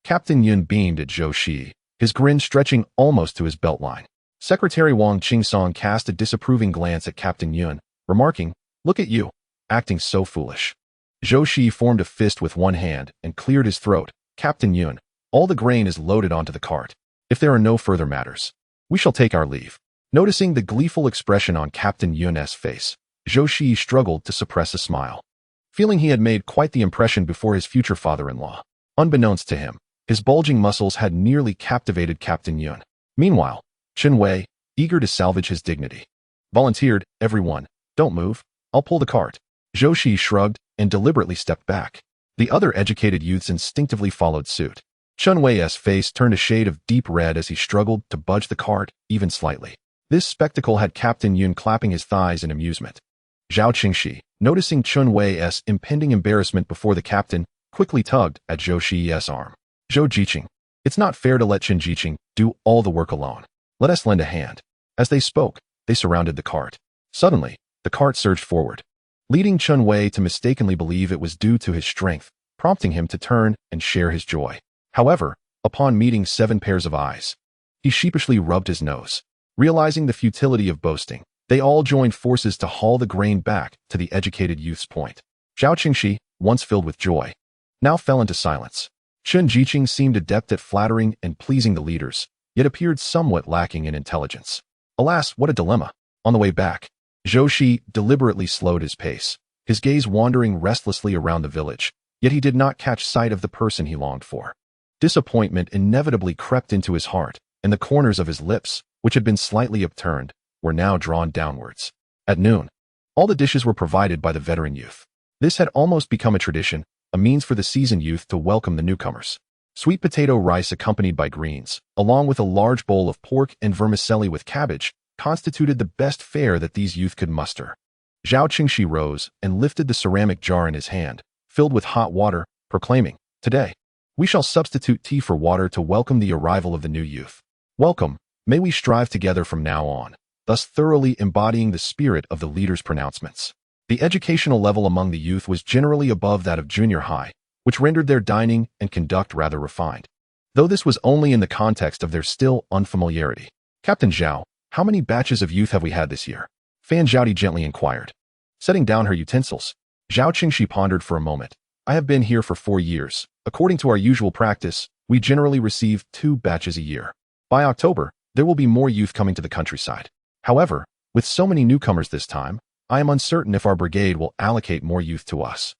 Captain Yun beamed at Zhou Shiyi, his grin stretching almost to his belt line. Secretary Wang Qingsong cast a disapproving glance at Captain Yun, remarking, "Look at you, acting so foolish." Zhou Shiyi formed a fist with one hand and cleared his throat. "Captain Yun, all the grain is loaded onto the cart. If there are no further matters, we shall take our leave." Noticing the gleeful expression on Captain Yun's face, Zhou Shiyi struggled to suppress a smile, feeling he had made quite the impression before his future father-in-law. Unbeknownst to him, his bulging muscles had nearly captivated Captain Yun. Meanwhile, Chen Wei, eager to salvage his dignity, volunteered, "Everyone, don't move, I'll pull the cart." Zhou Shiyi shrugged and deliberately stepped back. The other educated youths instinctively followed suit. Chen Wei's face turned a shade of deep red as he struggled to budge the cart, even slightly. This spectacle had Captain Yun clapping his thighs in amusement. Zhao Qingshi, noticing Chen Wei's impending embarrassment before the captain, quickly tugged at Zhou Shiyi's arm. "Zhou Jiqing, it's not fair to let Chen Jiqing do all the work alone. Let us lend a hand." As they spoke, they surrounded the cart. Suddenly, the cart surged forward, leading Chen Wei to mistakenly believe it was due to his strength, prompting him to turn and share his joy. However, upon meeting 7 pairs of eyes, he sheepishly rubbed his nose. Realizing the futility of boasting, they all joined forces to haul the grain back to the educated youth's point. Zhao Qingshi, once filled with joy, now fell into silence. Chen Jiqing seemed adept at flattering and pleasing the leaders, yet appeared somewhat lacking in intelligence. Alas, what a dilemma. On the way back, Zhou Shiyi deliberately slowed his pace, his gaze wandering restlessly around the village, yet he did not catch sight of the person he longed for. Disappointment inevitably crept into his heart, and the corners of his lips, which had been slightly upturned, were now drawn downwards. At noon, all the dishes were provided by the veteran youth. This had almost become a tradition, a means for the seasoned youth to welcome the newcomers. Sweet potato rice accompanied by greens, along with a large bowl of pork and vermicelli with cabbage, constituted the best fare that these youth could muster. Zhao Qingshi rose and lifted the ceramic jar in his hand, filled with hot water, proclaiming, "Today, we shall substitute tea for water to welcome the arrival of the new youth. Welcome, may we strive together from now on," thus thoroughly embodying the spirit of the leader's pronouncements. The educational level among the youth was generally above that of junior high, which rendered their dining and conduct rather refined, though this was only in the context of their still unfamiliarity. "Captain Zhao, how many batches of youth have we had this year?" Fan Zhaodi gently inquired. Setting down her utensils, Zhao Qingshi pondered for a moment. "I have been here for 4 years. According to our usual practice, we generally receive 2 batches a year. By October, there will be more youth coming to the countryside. However, with so many newcomers this time, I am uncertain if our brigade will allocate more youth to us.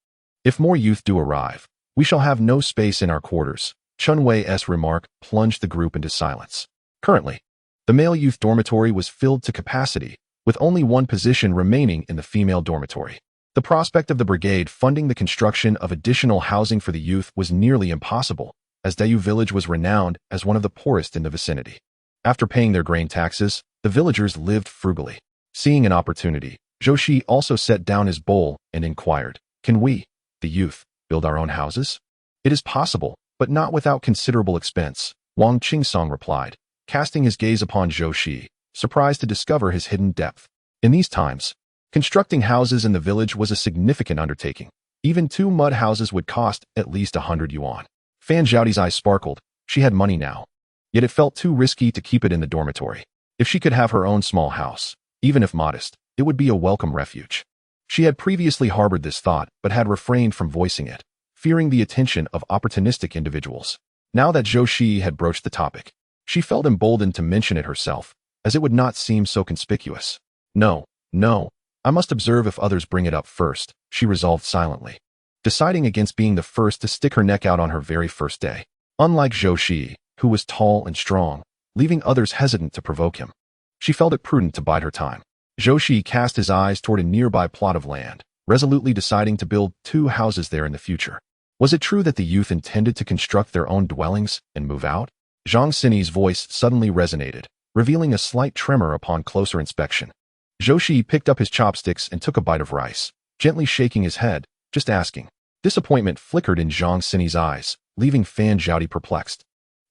If more youth do arrive, we shall have no space in our quarters." Chen Wei's remark plunged the group into silence. Currently, the male youth dormitory was filled to capacity, with only one position remaining in the female dormitory. The prospect of the brigade funding the construction of additional housing for the youth was nearly impossible, as Dayu village was renowned as one of the poorest in the vicinity. After paying their grain taxes, the villagers lived frugally. Seeing an opportunity, Zhou Shiyi also set down his bowl and inquired, "Can we, the youth, build our own houses?" "It is possible, but not without considerable expense," Wang Qingsong replied, casting his gaze upon Zhou Shiyi, surprised to discover his hidden depth. In these times, constructing houses in the village was a significant undertaking. Even 2 mud houses would cost at least 100 yuan. Fan Zhaoti's eyes sparkled. She had money now. Yet it felt too risky to keep it in the dormitory. If she could have her own small house, even if modest, it would be a welcome refuge. She had previously harbored this thought, but had refrained from voicing it, fearing the attention of opportunistic individuals. Now that Zhou Shiyi had broached the topic, she felt emboldened to mention it herself, as it would not seem so conspicuous. No, I must observe if others bring it up first, she resolved silently, deciding against being the first to stick her neck out on her very first day. Unlike Zhou Shiyi, who was tall and strong, leaving others hesitant to provoke him, she felt it prudent to bide her time. Zhou Shiyi cast his eyes toward a nearby plot of land, resolutely deciding to build 2 houses there in the future. Was it true that the youth intended to construct their own dwellings and move out? Zhang Xinyi's voice suddenly resonated, revealing a slight tremor upon closer inspection. Zhou Shiyi picked up his chopsticks and took a bite of rice, gently shaking his head, just asking. Disappointment flickered in Zhang Xinyi's eyes, leaving Fan Zhaoti perplexed.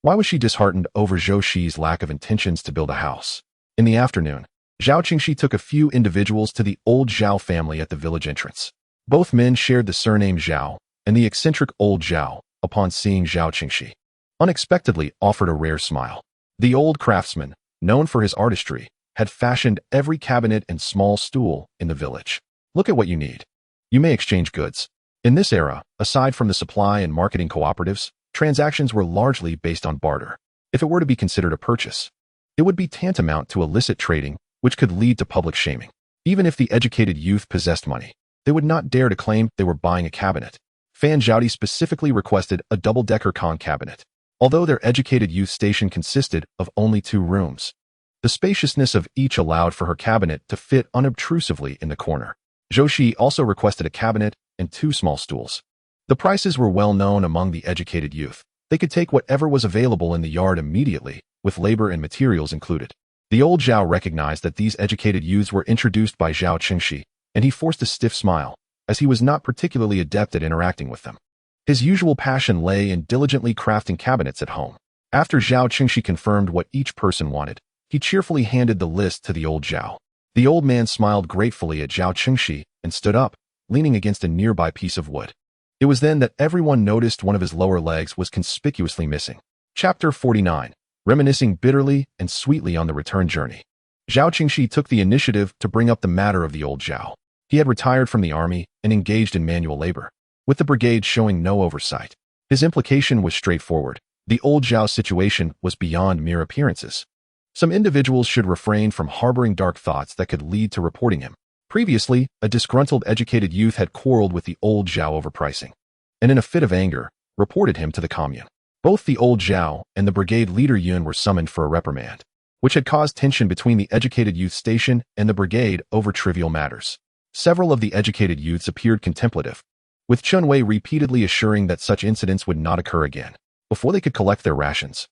Why was she disheartened over Zhou Shiyi's lack of intentions to build a house? In the afternoon, Zhao Qingxi took a few individuals to the old Zhao family at the village entrance. Both men shared the surname Zhao, and the eccentric old Zhao, upon seeing Zhao Qingxi, unexpectedly offered a rare smile. The old craftsman, known for his artistry, had fashioned every cabinet and small stool in the village. Look at what you need. You may exchange goods. In this era, aside from the supply and marketing cooperatives, transactions were largely based on barter. If it were to be considered a purchase, it would be tantamount to illicit trading, which could lead to public shaming. Even if the educated youth possessed money, they would not dare to claim they were buying a cabinet. Fan Zhaoti specifically requested a double-decker con cabinet. Although their educated youth station consisted of only 2 rooms, the spaciousness of each allowed for her cabinet to fit unobtrusively in the corner. Zhou Shiyi also requested a cabinet and 2 small stools. The prices were well known among the educated youth. They could take whatever was available in the yard immediately, with labor and materials included. The old Zhao recognized that these educated youths were introduced by Zhao Qingxi, and he forced a stiff smile, as he was not particularly adept at interacting with them. His usual passion lay in diligently crafting cabinets at home. After Zhao Qingxi confirmed what each person wanted, he cheerfully handed the list to the old Zhao. The old man smiled gratefully at Zhao Qingxi and stood up, leaning against a nearby piece of wood. It was then that everyone noticed one of his lower legs was conspicuously missing. Chapter 49. Reminiscing bitterly and sweetly on the return journey. Zhao Qingxi took the initiative to bring up the matter of the old Zhao. He had retired from the army and engaged in manual labor, with the brigade showing no oversight. His implication was straightforward. The old Zhao's situation was beyond mere appearances. Some individuals should refrain from harboring dark thoughts that could lead to reporting him. Previously, a disgruntled educated youth had quarreled with the old Zhao over pricing, and in a fit of anger, reported him to the commune. Both the old Zhao and the brigade leader Yun were summoned for a reprimand, which had caused tension between the educated youth station and the brigade over trivial matters. Several of the educated youths appeared contemplative, with Chunwei repeatedly assuring that such incidents would not occur again, before they could collect their rations.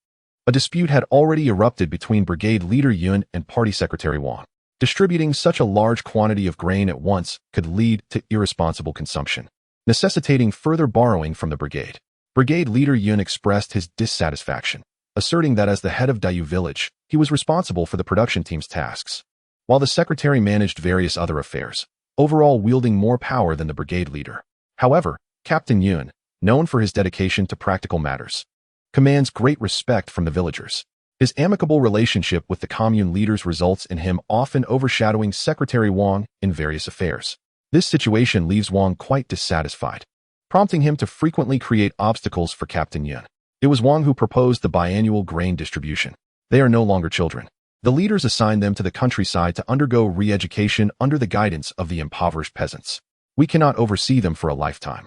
A dispute had already erupted between brigade leader Yun and party secretary Wang. Distributing such a large quantity of grain at once could lead to irresponsible consumption, necessitating further borrowing from the brigade. Brigade leader Yun expressed his dissatisfaction, asserting that as the head of Dayu village, he was responsible for the production team's tasks, while the secretary managed various other affairs, overall wielding more power than the brigade leader. However, Captain Yun, known for his dedication to practical matters, commands great respect from the villagers. His amicable relationship with the commune leaders results in him often overshadowing Secretary Wang in various affairs. This situation leaves Wang quite dissatisfied, prompting him to frequently create obstacles for Captain Yun. It was Wang who proposed the biannual grain distribution. They are no longer children. The leaders assigned them to the countryside to undergo re-education under the guidance of the impoverished peasants. We cannot oversee them for a lifetime.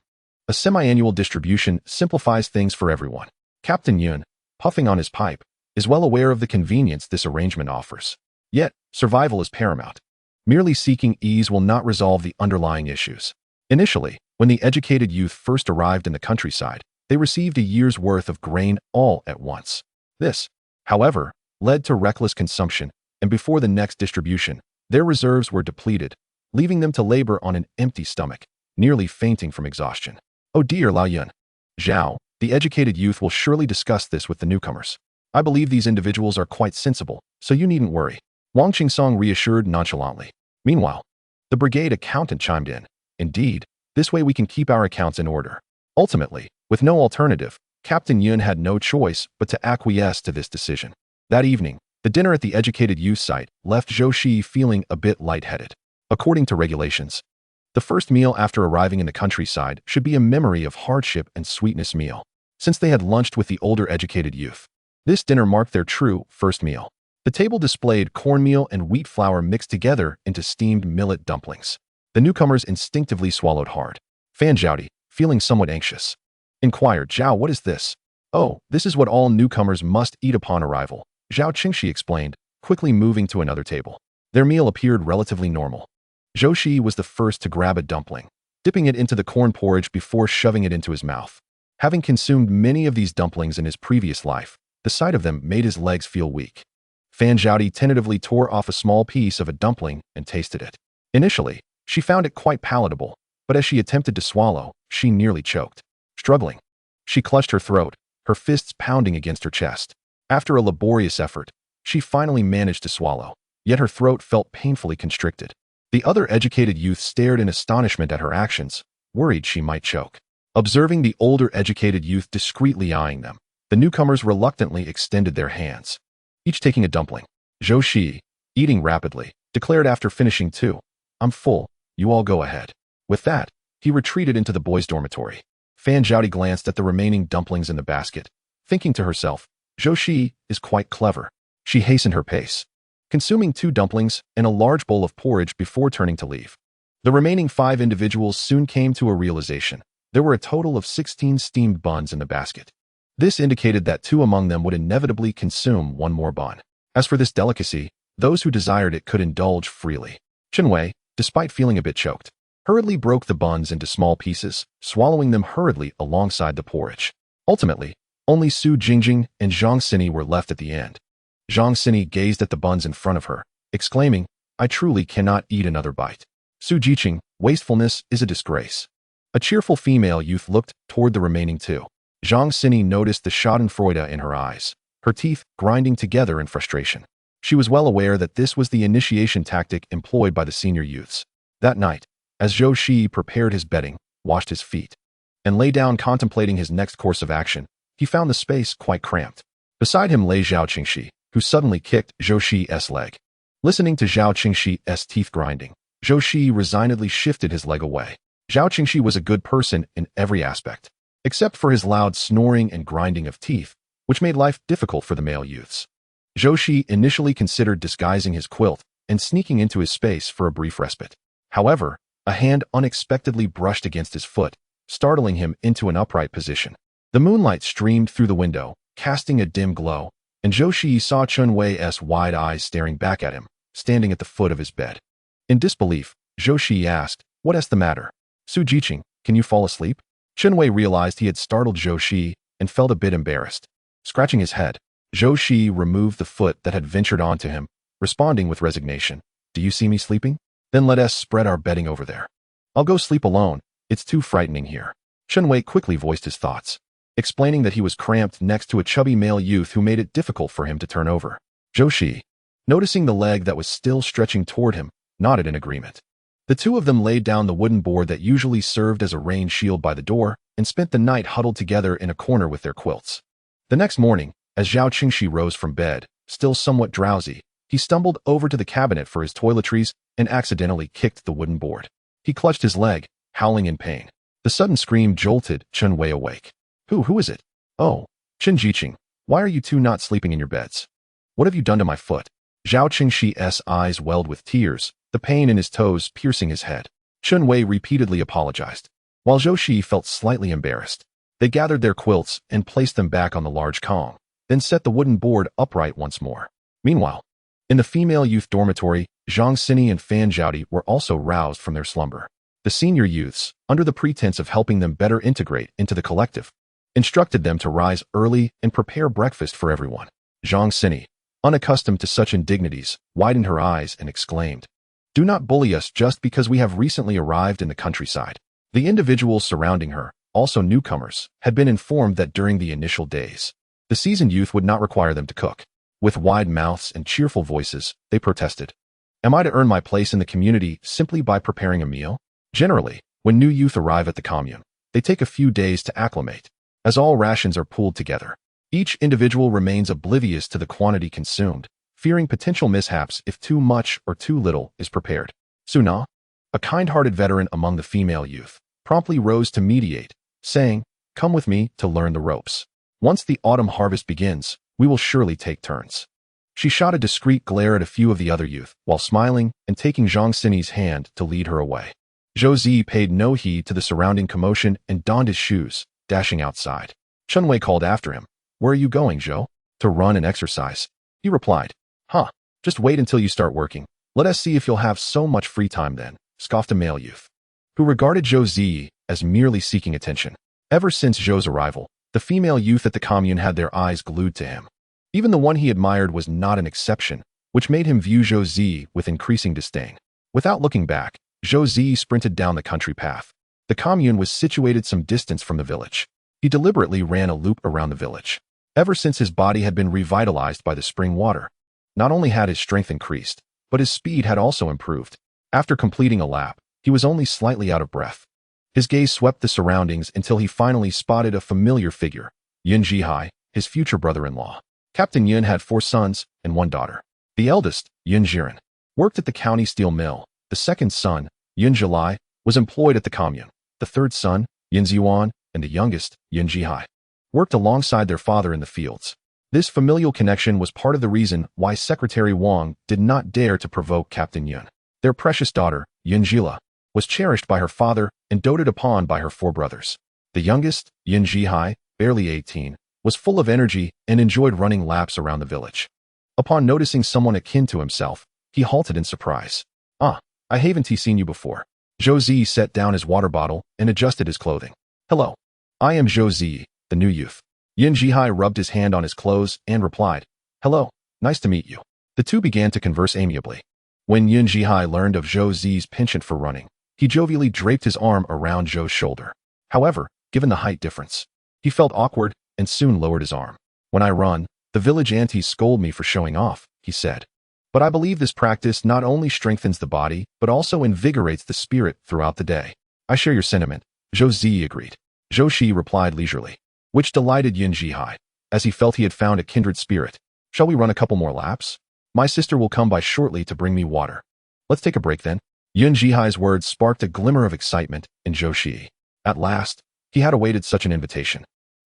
A semi-annual distribution simplifies things for everyone. Captain Yun, puffing on his pipe, is well aware of the convenience this arrangement offers. Yet, survival is paramount. Merely seeking ease will not resolve the underlying issues. Initially, when the educated youth first arrived in the countryside, they received a year's worth of grain all at once. This, however, led to reckless consumption, and before the next distribution, their reserves were depleted, leaving them to labor on an empty stomach, nearly fainting from exhaustion. Oh dear, Lao Yun. Zhao, the educated youth will surely discuss this with the newcomers. I believe these individuals are quite sensible, so you needn't worry. Wang Qingsong reassured nonchalantly. Meanwhile, the brigade accountant chimed in. Indeed, this way we can keep our accounts in order. Ultimately, with no alternative, Captain Yun had no choice but to acquiesce to this decision. That evening, the dinner at the educated youth site left Zhou Shiyi feeling a bit lightheaded. According to regulations, the first meal after arriving in the countryside should be a memory of hardship and sweetness meal. Since they had lunched with the older educated youth, this dinner marked their true first meal. The table displayed cornmeal and wheat flour mixed together into steamed millet dumplings. The newcomers instinctively swallowed hard. Fan Zhaodi, feeling somewhat anxious, inquired, "Zhao, what is this?" "Oh, this is what all newcomers must eat upon arrival," Zhao Qingxi explained, quickly moving to another table. Their meal appeared relatively normal. Zhou Shiyi was the first to grab a dumpling, dipping it into the corn porridge before shoving it into his mouth. Having consumed many of these dumplings in his previous life, the sight of them made his legs feel weak. Fan Zhaodi tentatively tore off a small piece of a dumpling and tasted it. Initially, she found it quite palatable, but as she attempted to swallow, she nearly choked. Struggling, she clutched her throat, her fists pounding against her chest. After a laborious effort, she finally managed to swallow, yet her throat felt painfully constricted. The other educated youth stared in astonishment at her actions, worried she might choke. Observing the older educated youth discreetly eyeing them, the newcomers reluctantly extended their hands, each taking a dumpling. Zhou Shiyi, eating rapidly, declared after finishing two, "I'm full, you all go ahead." With that, he retreated into the boys' dormitory. Fan Zhaodi glanced at the remaining dumplings in the basket, thinking to herself, "Zhou Shiyi is quite clever." She hastened her pace, consuming 2 dumplings and a large bowl of porridge before turning to leave. The remaining 5 individuals soon came to a realization. There were a total of 16 steamed buns in the basket. This indicated that 2 among them would inevitably consume 1 more bun. As for this delicacy, those who desired it could indulge freely. Chenwei, despite feeling a bit choked, hurriedly broke the buns into small pieces, swallowing them hurriedly alongside the porridge. Ultimately, only Su Jingjing and Zhang Xini were left at the end. Zhang Xini gazed at the buns in front of her, exclaiming, "I truly cannot eat another bite." Su Jiqing, "Wastefulness is a disgrace." A cheerful female youth looked toward the remaining 2. Zhang Xini noticed the schadenfreude in her eyes, her teeth grinding together in frustration. She was well aware that this was the initiation tactic employed by the senior youths. That night, as Zhou Shiyi prepared his bedding, washed his feet, and lay down contemplating his next course of action, he found the space quite cramped. Beside him lay Zhao Qingxi, who suddenly kicked Zhou Shiyi's leg. Listening to Zhao Qingxi's teeth grinding, Zhou Shiyi resignedly shifted his leg away. Zhao Qingxi was a good person in every aspect, except for his loud snoring and grinding of teeth, which made life difficult for the male youths. Zhou Shiyi initially considered disguising his quilt and sneaking into his space for a brief respite. However, a hand unexpectedly brushed against his foot, startling him into an upright position. The moonlight streamed through the window, casting a dim glow, and Zhou Shiyi saw Chenwei's wide eyes staring back at him, standing at the foot of his bed. In disbelief, Zhou Shiyi asked, "What's the matter? Su Jiqing, can you fall asleep?" Chenwei realized he had startled Zhou Shiyi and felt a bit embarrassed. Scratching his head, Zhou Shiyi removed the foot that had ventured onto him, responding with resignation, "Do you see me sleeping? Then let us spread our bedding over there. I'll go sleep alone, it's too frightening here." Chenwei quickly voiced his thoughts, explaining that he was cramped next to a chubby male youth who made it difficult for him to turn over. Zhou Shiyi, noticing the leg that was still stretching toward him, nodded in agreement. The 2 of them laid down the wooden board that usually served as a rain shield by the door and spent the night huddled together in a corner with their quilts. The next morning, as Zhao Qingxi rose from bed, still somewhat drowsy, he stumbled over to the cabinet for his toiletries and accidentally kicked the wooden board. He clutched his leg, howling in pain. The sudden scream jolted Chenwei awake. Who is it?" "Oh, Chen Jiqing, why are you 2 not sleeping in your beds? What have you done to my foot?" Zhao Qingxi's eyes welled with tears, the pain in his toes piercing his head. Chenwei repeatedly apologized, while Zhou Shiyi felt slightly embarrassed. They gathered their quilts and placed them back on the large kong, then set the wooden board upright once more. Meanwhile, in the female youth dormitory, Zhang Xini and Fan Zhaodi were also roused from their slumber. The senior youths, under the pretense of helping them better integrate into the collective, instructed them to rise early and prepare breakfast for everyone. Zhang Xini, unaccustomed to such indignities, widened her eyes and exclaimed, "Do not bully us just because we have recently arrived in the countryside." The individuals surrounding her, also newcomers, had been informed that during the initial days, the seasoned youth would not require them to cook. With wide mouths and cheerful voices, they protested, "Am I to earn my place in the community simply by preparing a meal?" Generally, when new youth arrive at the commune, they take a few days to acclimate. as all rations are pooled together. Each individual remains oblivious to the quantity consumed, fearing potential mishaps if too much or too little is prepared. Suna, a kind-hearted veteran among the female youth, promptly rose to mediate, saying, "Come with me to learn the ropes. Once the autumn harvest begins, we will surely take turns." She shot a discreet glare at a few of the other youth, while smiling and taking Zhang Xinyi's hand to lead her away. Zhou Shiyi paid no heed to the surrounding commotion and donned his shoes, dashing outside. Chunwei called after him, "Where are you going, Zhou?" "To run and exercise." He replied, "Huh, just wait until you start working. Let us see if you'll have so much free time then," scoffed a male youth, who regarded Zhou Shiyi as merely seeking attention. Ever since Zhou's arrival, the female youth at the commune had their eyes glued to him. Even the one he admired was not an exception, which made him view Zhou Shiyi with increasing disdain. Without looking back, Zhou Shiyi sprinted down the country path. The commune was situated some distance from the village. He deliberately ran a loop around the village. Ever since his body had been revitalized by the spring water, not only had his strength increased, but his speed had also improved. After completing a lap, he was only slightly out of breath. His gaze swept the surroundings until he finally spotted a familiar figure, Yun Jihai, his future brother-in-law. Captain Yun had 4 sons and 1 daughter. The eldest, Yun Jiren, worked at the county steel mill. The second son, Yun Jilai, was employed at the commune. The third son, Yun Ziyuan, and the youngest, Yun Jihai, worked alongside their father in the fields. This familial connection was part of the reason why Secretary Wang did not dare to provoke Captain Yun. Their precious daughter, Yun Jila, was cherished by her father and doted upon by her 4 brothers. The youngest, Yun Jihai, barely 18, was full of energy and enjoyed running laps around the village. Upon noticing someone akin to himself, he halted in surprise. "Ah, I haven't seen you before." Zhou Shiyi set down his water bottle and adjusted his clothing. "Hello. I am Zhou Shiyi, the new youth." Yun Jihai rubbed his hand on his clothes and replied, "Hello, nice to meet you." The two began to converse amiably. When Yun Jihai learned of Zhou Shiyi's penchant for running, he jovially draped his arm around Zhou's shoulder. However, given the height difference, he felt awkward and soon lowered his arm. "When I run, the village aunties scold me for showing off," he said. "But I believe this practice not only strengthens the body, but also invigorates the spirit throughout the day." "I share your sentiment," Zhou Shiyi agreed. Zhou Shiyi replied leisurely, which delighted Yun Jihai, as he felt he had found a kindred spirit. "Shall we run a couple more laps? My sister will come by shortly to bring me water. Let's take a break then." Yun Jihai's words sparked a glimmer of excitement in Zhou Shiyi. At last, he had awaited such an invitation,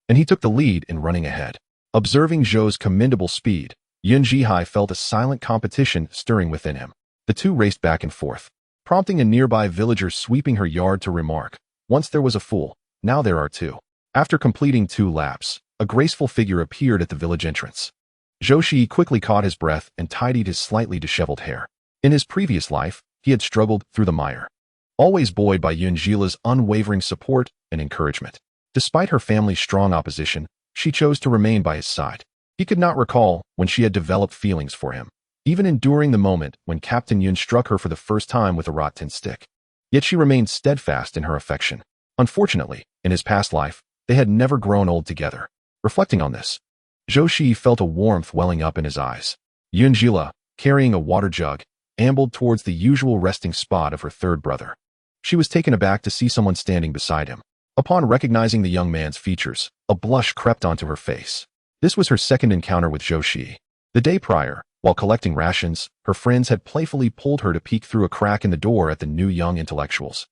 and he took the lead in running ahead. Observing Zhou's commendable speed, Yun Jihai felt a silent competition stirring within him. The two raced back and forth, prompting a nearby villager sweeping her yard to remark, "Once there was a fool, now there are 2. After completing 2 laps, a graceful figure appeared at the village entrance. Zhou Shiyi quickly caught his breath and tidied his slightly disheveled hair. In his previous life, he had struggled through the mire, always buoyed by Yun Jila's unwavering support and encouragement. Despite her family's strong opposition, she chose to remain by his side. He could not recall when she had developed feelings for him, even enduring the moment when Captain Yun struck her for the first time with a wrought tin stick. Yet she remained steadfast in her affection. Unfortunately, in his past life, they had never grown old together. Reflecting on this, Zhou Shiyi felt a warmth welling up in his eyes. Yun Jila, carrying a water jug, ambled towards the usual resting spot of her third brother. She was taken aback to see someone standing beside him. Upon recognizing the young man's features, a blush crept onto her face. This was her second encounter with Zhou Shiyi. The day prior, while collecting rations, her friends had playfully pulled her to peek through a crack in the door at the new young intellectuals,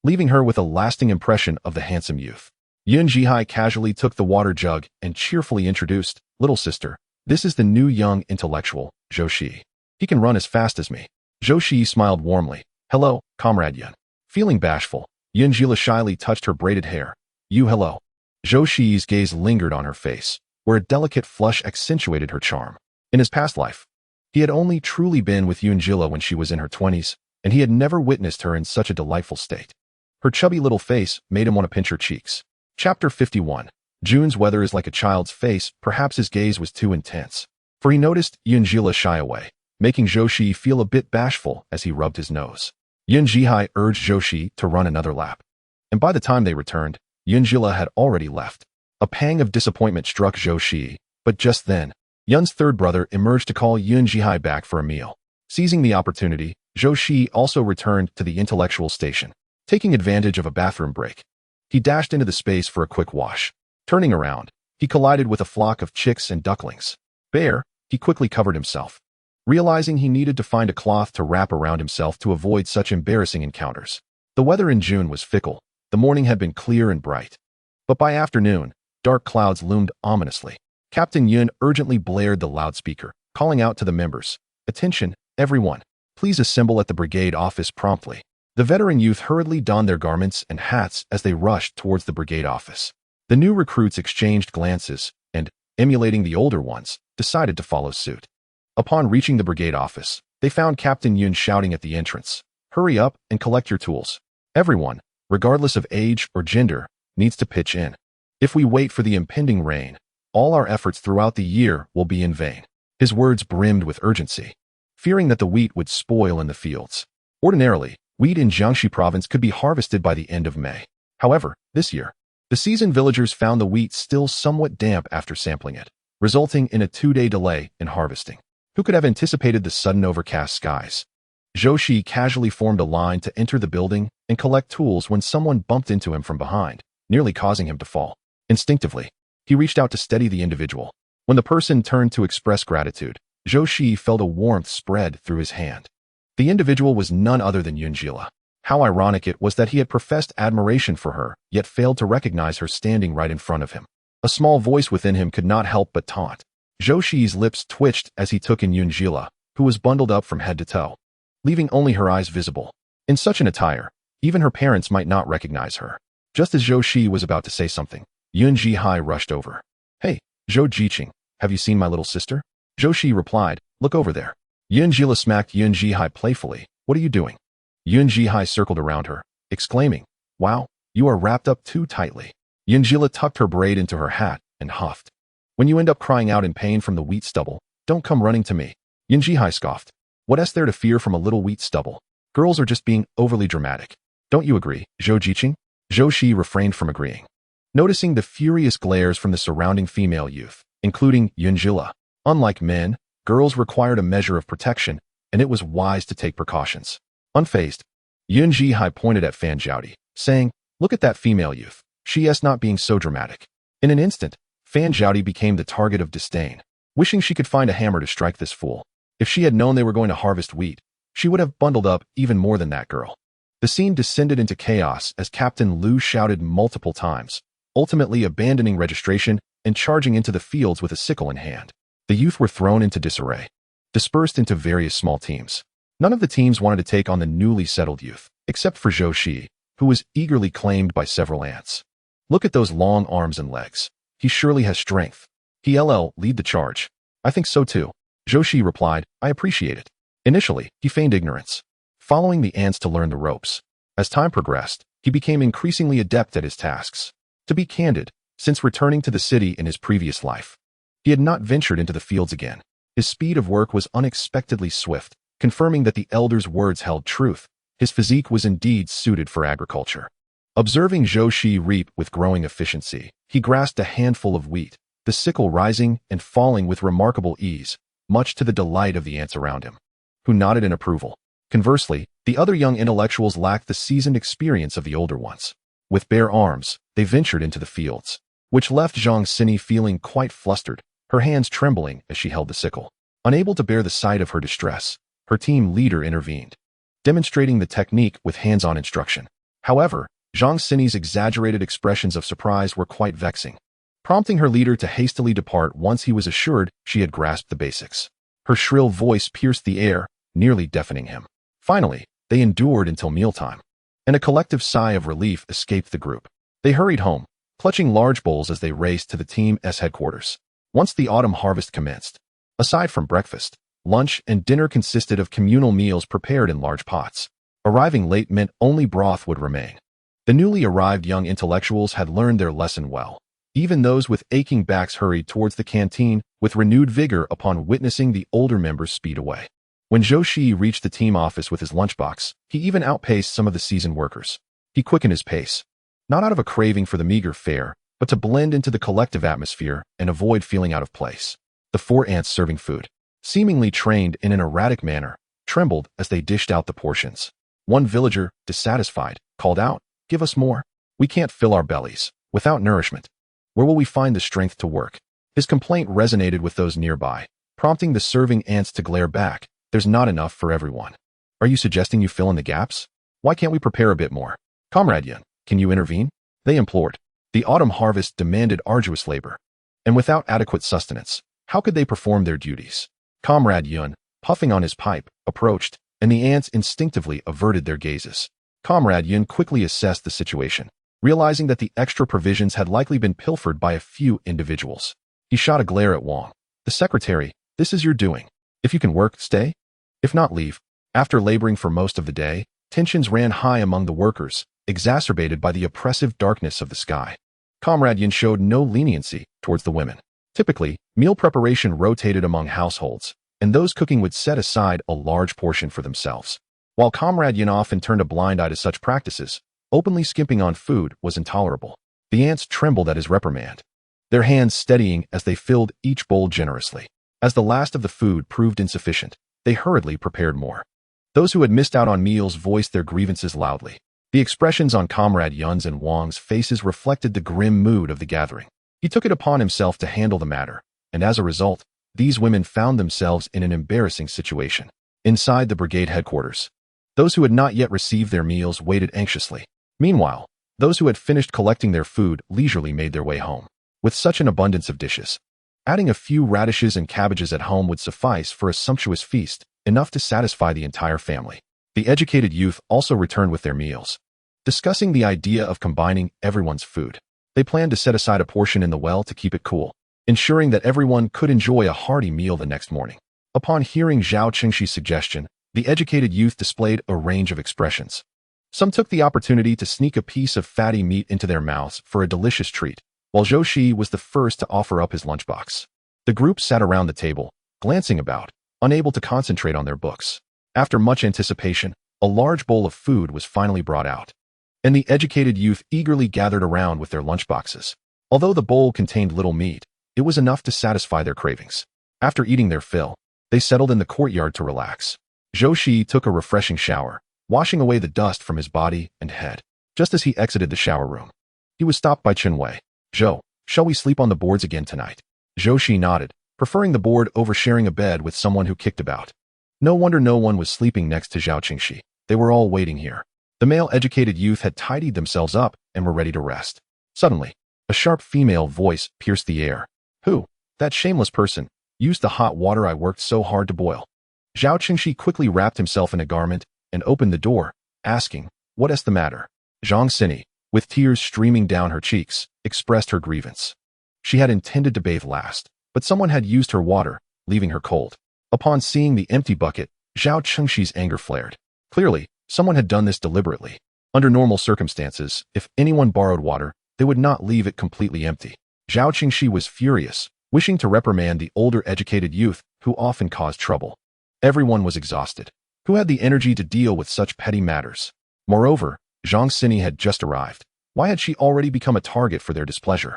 leaving her with a lasting impression of the handsome youth. Yun Jihai casually took the water jug and cheerfully introduced, "Little sister, this is the new young intellectual, Zhou Shiyi. He can run as fast as me." Zhou Shiyi smiled warmly. "Hello, Comrade Yun." Feeling bashful, Yun Jila shyly touched her braided hair. Hello." Zhou Shiyi's gaze lingered on her face, where a delicate flush accentuated her charm. In his past life, he had only truly been with Yun Jila when she was in her 20s, and he had never witnessed her in such a delightful state. Her chubby little face made him want to pinch her cheeks. Chapter 51. June's weather is like a child's face. Perhaps his gaze was too intense, for he noticed Yun Jila shy away, making Zhou Shiyi feel a bit bashful as he rubbed his nose. Yun Jihai urged Zhou Shiyi to run another lap, and by the time they returned, Yun Jila had already left. A pang of disappointment struck Zhou Shiyi, but just then, Yun's third brother emerged to call Yun Jihai back for a meal. Seizing the opportunity, Zhou Shiyi also returned to the intellectual station. Taking advantage of a bathroom break, he dashed into the space for a quick wash. Turning around, he collided with a flock of chicks and ducklings. Bear, he quickly covered himself, realizing he needed to find a cloth to wrap around himself to avoid such embarrassing encounters. The weather in June was fickle. The morning had been clear and bright. But by afternoon, dark clouds loomed ominously. Captain Yun urgently blared the loudspeaker, calling out to the members, "Attention, everyone. Please assemble at the brigade office promptly." The veteran youth hurriedly donned their garments and hats as they rushed towards the brigade office. The new recruits exchanged glances and, emulating the older ones, decided to follow suit. Upon reaching the brigade office, they found Captain Yun shouting at the entrance, "Hurry up and collect your tools. Everyone, regardless of age or gender, needs to pitch in. If we wait for the impending rain, all our efforts throughout the year will be in vain." His words brimmed with urgency, fearing that the wheat would spoil in the fields. Ordinarily, wheat in Jiangxi province could be harvested by the end of May. However, this year, the seasoned villagers found the wheat still somewhat damp after sampling it, resulting in a 2-day delay in harvesting. Who could have anticipated the sudden overcast skies? Zhou Shiyi casually formed a line to enter the building and collect tools when someone bumped into him from behind, nearly causing him to fall. Instinctively, he reached out to steady the individual. When the person turned to express gratitude, Zhou Shiyi felt a warmth spread through his hand. The individual was none other than Yunjila. How ironic it was that he had professed admiration for her, yet failed to recognize her standing right in front of him. A small voice within him could not help but taunt. Zhou Shiyi's lips twitched as he took in Yunjila, who was bundled up from head to toe, leaving only her eyes visible. In such an attire, even her parents might not recognize her. Just as Zhou Shiyi was about to say something, Yun Jihai rushed over. "Hey, Zhou Jiqing, have you seen my little sister?" Zhou Shiyi replied, "Look over there." Yunjila smacked Yun Jihai playfully. "What are you doing?" Yun Jihai circled around her, exclaiming, "Wow, you are wrapped up too tightly." Yunjila tucked her braid into her hat and huffed. "When you end up crying out in pain from the wheat stubble, don't come running to me." Yun Jihai scoffed. "What's there to fear from a little wheat stubble? Girls are just being overly dramatic. Don't you agree, Zhou Jiqing?" Zhou Shiyi refrained from agreeing, noticing the furious glares from the surrounding female youth, including Yunjila. Unlike men, girls required a measure of protection, and it was wise to take precautions. Unfazed, Yun Jihai pointed at Fan Zhaodi, saying, "Look at that female youth. She is not being so dramatic." In an instant, Fan Zhaodi became the target of disdain, wishing she could find a hammer to strike this fool. If she had known they were going to harvest wheat, she would have bundled up even more than that girl. The scene descended into chaos as Captain Lu shouted multiple times, ultimately abandoning registration and charging into the fields with a sickle in hand. The youth were thrown into disarray, dispersed into various small teams. None of the teams wanted to take on the newly settled youth, except for Zhou Shiyi, who was eagerly claimed by several ants. "Look at those long arms and legs. He surely has strength. He'll lead the charge." "I think so too," Zhou Shiyi replied. "I appreciate it." Initially, he feigned ignorance, following the ants to learn the ropes. As time progressed, he became increasingly adept at his tasks. To be candid, since returning to the city in his previous life, he had not ventured into the fields again. His speed of work was unexpectedly swift, confirming that the elder's words held truth. His physique was indeed suited for agriculture. Observing Zhou Shiyi reap with growing efficiency, he grasped a handful of wheat, the sickle rising and falling with remarkable ease, much to the delight of the ants around him, who nodded in approval. Conversely, the other young intellectuals lacked the seasoned experience of the older ones. With bare arms, they ventured into the fields, which left Zhang Xini feeling quite flustered, her hands trembling as she held the sickle. Unable to bear the sight of her distress, her team leader intervened, demonstrating the technique with hands-on instruction. However, Zhang Xini's exaggerated expressions of surprise were quite vexing, prompting her leader to hastily depart once he was assured she had grasped the basics. Her shrill voice pierced the air, nearly deafening him. Finally, they endured until mealtime, and a collective sigh of relief escaped the group. They hurried home, clutching large bowls as they raced to the team's headquarters. Once the autumn harvest commenced, aside from breakfast, lunch and dinner consisted of communal meals prepared in large pots. Arriving late meant only broth would remain. The newly arrived young intellectuals had learned their lesson well. Even those with aching backs hurried towards the canteen with renewed vigor upon witnessing the older members speed away. When Zhou Shiyi reached the team office with his lunchbox, he even outpaced some of the seasoned workers. He quickened his pace, not out of a craving for the meager fare, but to blend into the collective atmosphere and avoid feeling out of place. The 4 ants serving food, seemingly trained in an erratic manner, trembled as they dished out the portions. One villager, dissatisfied, called out, "Give us more. We can't fill our bellies without nourishment." Where will we find the strength to work? His complaint resonated with those nearby, prompting the serving ants to glare back. There's not enough for everyone. Are you suggesting you fill in the gaps? Why can't we prepare a bit more? Comrade Yun, can you intervene? They implored. The autumn harvest demanded arduous labor, and without adequate sustenance, how could they perform their duties? Comrade Yun, puffing on his pipe, approached, and the ants instinctively averted their gazes. Comrade Yun quickly assessed the situation, realizing that the extra provisions had likely been pilfered by a few individuals. He shot a glare at Wang. The secretary, this is your doing. If you can work, stay. If not, leave. After laboring for most of the day, tensions ran high among the workers, exacerbated by the oppressive darkness of the sky. Comrade Yin showed no leniency towards the women. Typically, meal preparation rotated among households, and those cooking would set aside a large portion for themselves. While Comrade Yin often turned a blind eye to such practices, openly skimping on food was intolerable. The ants trembled at his reprimand, their hands steadying as they filled each bowl generously. As the last of the food proved insufficient, they hurriedly prepared more. Those who had missed out on meals voiced their grievances loudly. The expressions on Comrade Yun's and Wang's faces reflected the grim mood of the gathering. He took it upon himself to handle the matter, and as a result, these women found themselves in an embarrassing situation. Inside the brigade headquarters, those who had not yet received their meals waited anxiously. Meanwhile, those who had finished collecting their food leisurely made their way home. With such an abundance of dishes, adding a few radishes and cabbages at home would suffice for a sumptuous feast, enough to satisfy the entire family. The educated youth also returned with their meals, discussing the idea of combining everyone's food. They planned to set aside a portion in the well to keep it cool, ensuring that everyone could enjoy a hearty meal the next morning. Upon hearing Zhao Qingshi's suggestion, the educated youth displayed a range of expressions. Some took the opportunity to sneak a piece of fatty meat into their mouths for a delicious treat, while Zhou Shiyi was the first to offer up his lunchbox. The group sat around the table, glancing about, unable to concentrate on their books. After much anticipation, a large bowl of food was finally brought out, and the educated youth eagerly gathered around with their lunchboxes. Although the bowl contained little meat, it was enough to satisfy their cravings. After eating their fill, they settled in the courtyard to relax. Zhou Shiyi took a refreshing shower, washing away the dust from his body and head. Just as he exited the shower room, he was stopped by Chen Wei. Zhou, shall we sleep on the boards again tonight? Zhou Shiyi nodded, preferring the board over sharing a bed with someone who kicked about. No wonder no one was sleeping next to Zhao Qingshi. They were all waiting here. The male educated youth had tidied themselves up and were ready to rest. Suddenly, a sharp female voice pierced the air. Who? That shameless person used the hot water I worked so hard to boil. Zhao Qingshi quickly wrapped himself in a garment and opened the door, asking, what is the matter? Zhang Xini, with tears streaming down her cheeks, expressed her grievance. She had intended to bathe last, but someone had used her water, leaving her cold. Upon seeing the empty bucket, Zhao Qingshi's anger flared. Clearly, someone had done this deliberately. Under normal circumstances, if anyone borrowed water, they would not leave it completely empty. Zhao Qingshi was furious, wishing to reprimand the older educated youth who often caused trouble. Everyone was exhausted. Who had the energy to deal with such petty matters? Moreover, Zhang Xini had just arrived. Why had she already become a target for their displeasure?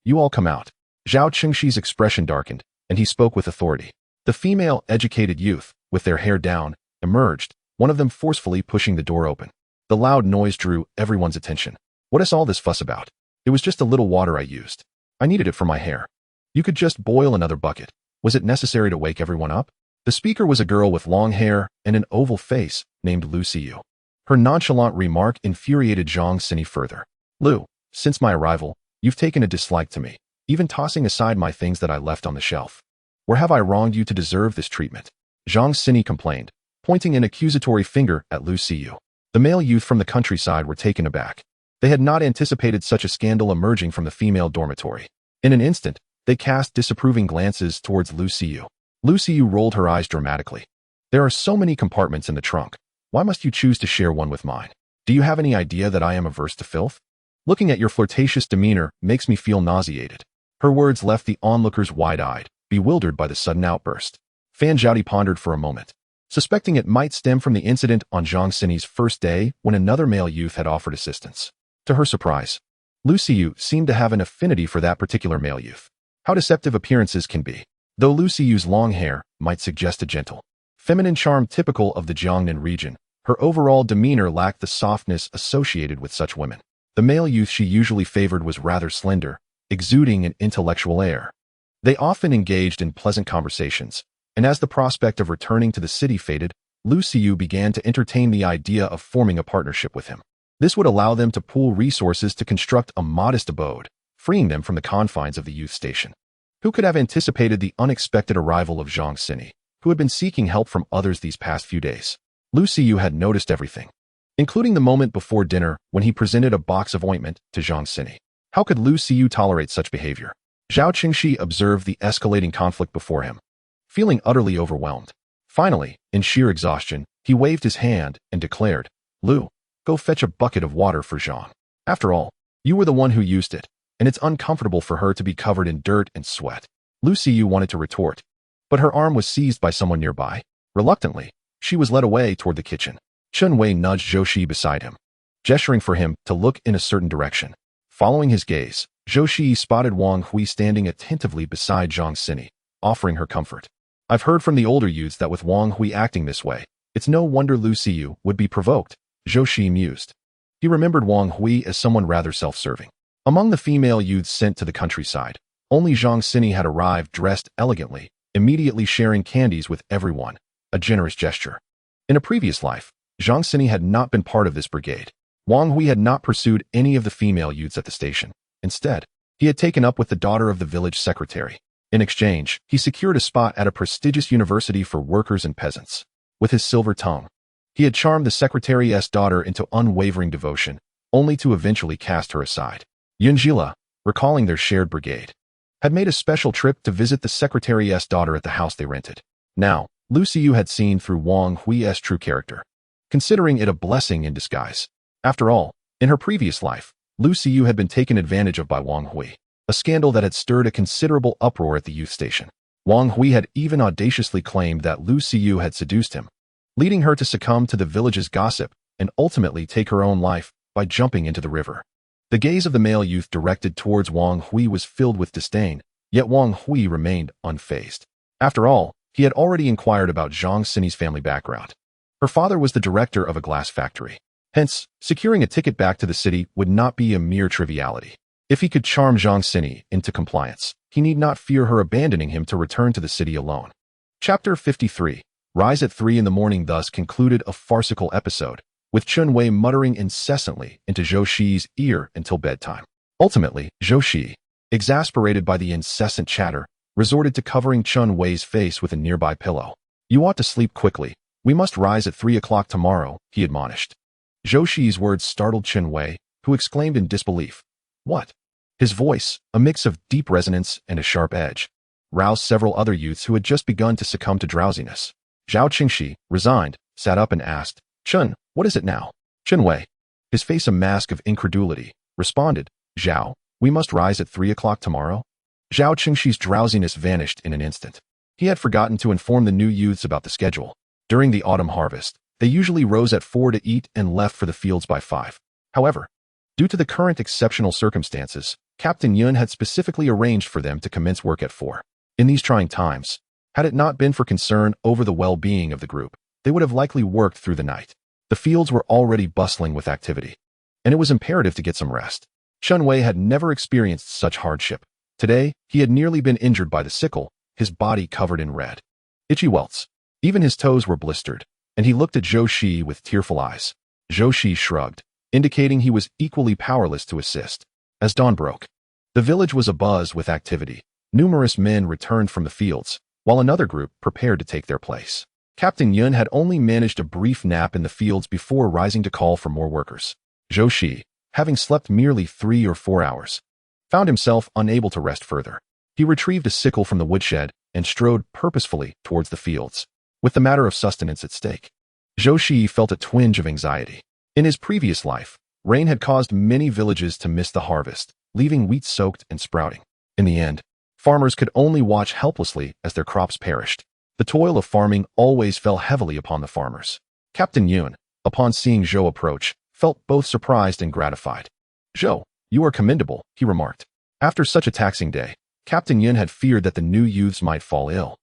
You all come out. Zhao Qingshi's expression darkened, and he spoke with authority. The female educated youth, with their hair down, emerged, one of them forcefully pushing the door open. The loud noise drew everyone's attention. What is all this fuss about? It was just a little water I used. I needed it for my hair. You could just boil another bucket. Was it necessary to wake everyone up? The speaker was a girl with long hair and an oval face named Lu Xiyu. Her nonchalant remark infuriated Zhang Xini further. Lu, since my arrival, you've taken a dislike to me, even tossing aside my things that I left on the shelf. Where have I wronged you to deserve this treatment? Zhang Xini complained, pointing an accusatory finger at Lu Xiyu. The male youth from the countryside were taken aback. They had not anticipated such a scandal emerging from the female dormitory. In an instant, they cast disapproving glances towards Lu Xiyu. Lu Xiyu rolled her eyes dramatically. There are so many compartments in the trunk. Why must you choose to share one with mine? Do you have any idea that I am averse to filth? Looking at your flirtatious demeanor makes me feel nauseated. Her words left the onlookers wide-eyed, bewildered by the sudden outburst. Fan Zhaodi pondered for a moment, suspecting it might stem from the incident on Zhang Xini's first day when another male youth had offered assistance. To her surprise, Lu Xiyu seemed to have an affinity for that particular male youth. How deceptive appearances can be. Though Lu Xiyu's long hair might suggest a gentle, feminine charm typical of the Jiangnan region, her overall demeanor lacked the softness associated with such women. The male youth she usually favored was rather slender, exuding an intellectual air. They often engaged in pleasant conversations, and as the prospect of returning to the city faded, Zhou Shiyi began to entertain the idea of forming a partnership with him. This would allow them to pool resources to construct a modest abode, freeing them from the confines of the youth station. Who could have anticipated the unexpected arrival of Zhou Shiyi, who had been seeking help from others these past few days? Zhou Shiyi had noticed everything, including the moment before dinner when he presented a box of ointment to Zhou Shiyi. How could Zhou Shiyi tolerate such behavior? Zhao Qingxi observed the escalating conflict before him, feeling utterly overwhelmed. Finally, in sheer exhaustion, he waved his hand and declared, "Lu, go fetch a bucket of water for Zhang. After all, you were the one who used it, and it's uncomfortable for her to be covered in dirt and sweat." Zhou Shiyi wanted to retort, but her arm was seized by someone nearby. Reluctantly, she was led away toward the kitchen. Chen Wei nudged Zhou Shiyi beside him, gesturing for him to look in a certain direction. Following his gaze, Zhou Shiyi spotted Wang Hui standing attentively beside Zhang Shiyi, offering her comfort. "I've heard from the older youths that with Wang Hui acting this way, it's no wonder Zhou Shiyi would be provoked," Zhou Shiyi mused. He remembered Wang Hui as someone rather self-serving. Among the female youths sent to the countryside, only Zhang Shiyi had arrived dressed elegantly, immediately sharing candies with everyone, a generous gesture. In a previous life, Zhang Shiyi had not been part of this brigade. Wang Hui had not pursued any of the female youths at the station. Instead, he had taken up with the daughter of the village secretary. In exchange, he secured a spot at a prestigious university for workers and peasants. With his silver tongue, he had charmed the secretary's daughter into unwavering devotion, only to eventually cast her aside. Yunjila, recalling their shared brigade, had made a special trip to visit the secretary's daughter at the house they rented. Now, Zhou Shiyi had seen through Wang Hui's true character, considering it a blessing in disguise. After all, in her previous life, Zhou Shiyi had been taken advantage of by Wang Hui, a scandal that had stirred a considerable uproar at the youth station. Wang Hui had even audaciously claimed that Zhou Shiyi had seduced him, leading her to succumb to the village's gossip and ultimately take her own life by jumping into the river. The gaze of the male youth directed towards Wang Hui was filled with disdain, yet Wang Hui remained unfazed. After all, he had already inquired about Zhang Shiyi's family background. Her father was the director of a glass factory. Hence, securing a ticket back to the city would not be a mere triviality. If he could charm Zhang Shiyi into compliance, he need not fear her abandoning him to return to the city alone. Chapter 53. Rise at 3 in the morning thus concluded a farcical episode, with Chen Wei muttering incessantly into Zhou Shiyi's ear until bedtime. Ultimately, Zhou Shiyi, exasperated by the incessant chatter, resorted to covering Chen Wei's face with a nearby pillow. "You ought to sleep quickly. We must rise at 3 o'clock tomorrow," he admonished. Zhou Shiyi's words startled Chen Wei, who exclaimed in disbelief, "What?" His voice, a mix of deep resonance and a sharp edge, roused several other youths who had just begun to succumb to drowsiness. Zhao Qingxi, resigned, sat up and asked, "Chen, what is it now?" Chen Wei, his face a mask of incredulity, responded, "Zhao, we must rise at 3 o'clock tomorrow?" Zhao Qingxi's drowsiness vanished in an instant. He had forgotten to inform the new youths about the schedule. During the autumn harvest, they usually rose at 4 to eat and left for the fields by 5. However, due to the current exceptional circumstances, Captain Yun had specifically arranged for them to commence work at 4. In these trying times, had it not been for concern over the well-being of the group, they would have likely worked through the night. The fields were already bustling with activity, and it was imperative to get some rest. Chen Wei had never experienced such hardship. Today, he had nearly been injured by the sickle, his body covered in red, itchy welts. Even his toes were blistered, and he looked at Zhou Shiyi with tearful eyes. Zhou Shiyi shrugged, indicating he was equally powerless to assist. As dawn broke, the village was abuzz with activity. Numerous men returned from the fields, while another group prepared to take their place. Captain Yun had only managed a brief nap in the fields before rising to call for more workers. Zhou Shiyi, having slept merely 3 or 4 hours, found himself unable to rest further. He retrieved a sickle from the woodshed and strode purposefully towards the fields, with the matter of sustenance at stake. Zhou Shiyi felt a twinge of anxiety. In his previous life, rain had caused many villages to miss the harvest, leaving wheat soaked and sprouting. In the end, farmers could only watch helplessly as their crops perished. The toil of farming always fell heavily upon the farmers. Captain Yun, upon seeing Zhou approach, felt both surprised and gratified. "Zhou, you are commendable," he remarked. After such a taxing day, Captain Yun had feared that the new youths might fall ill.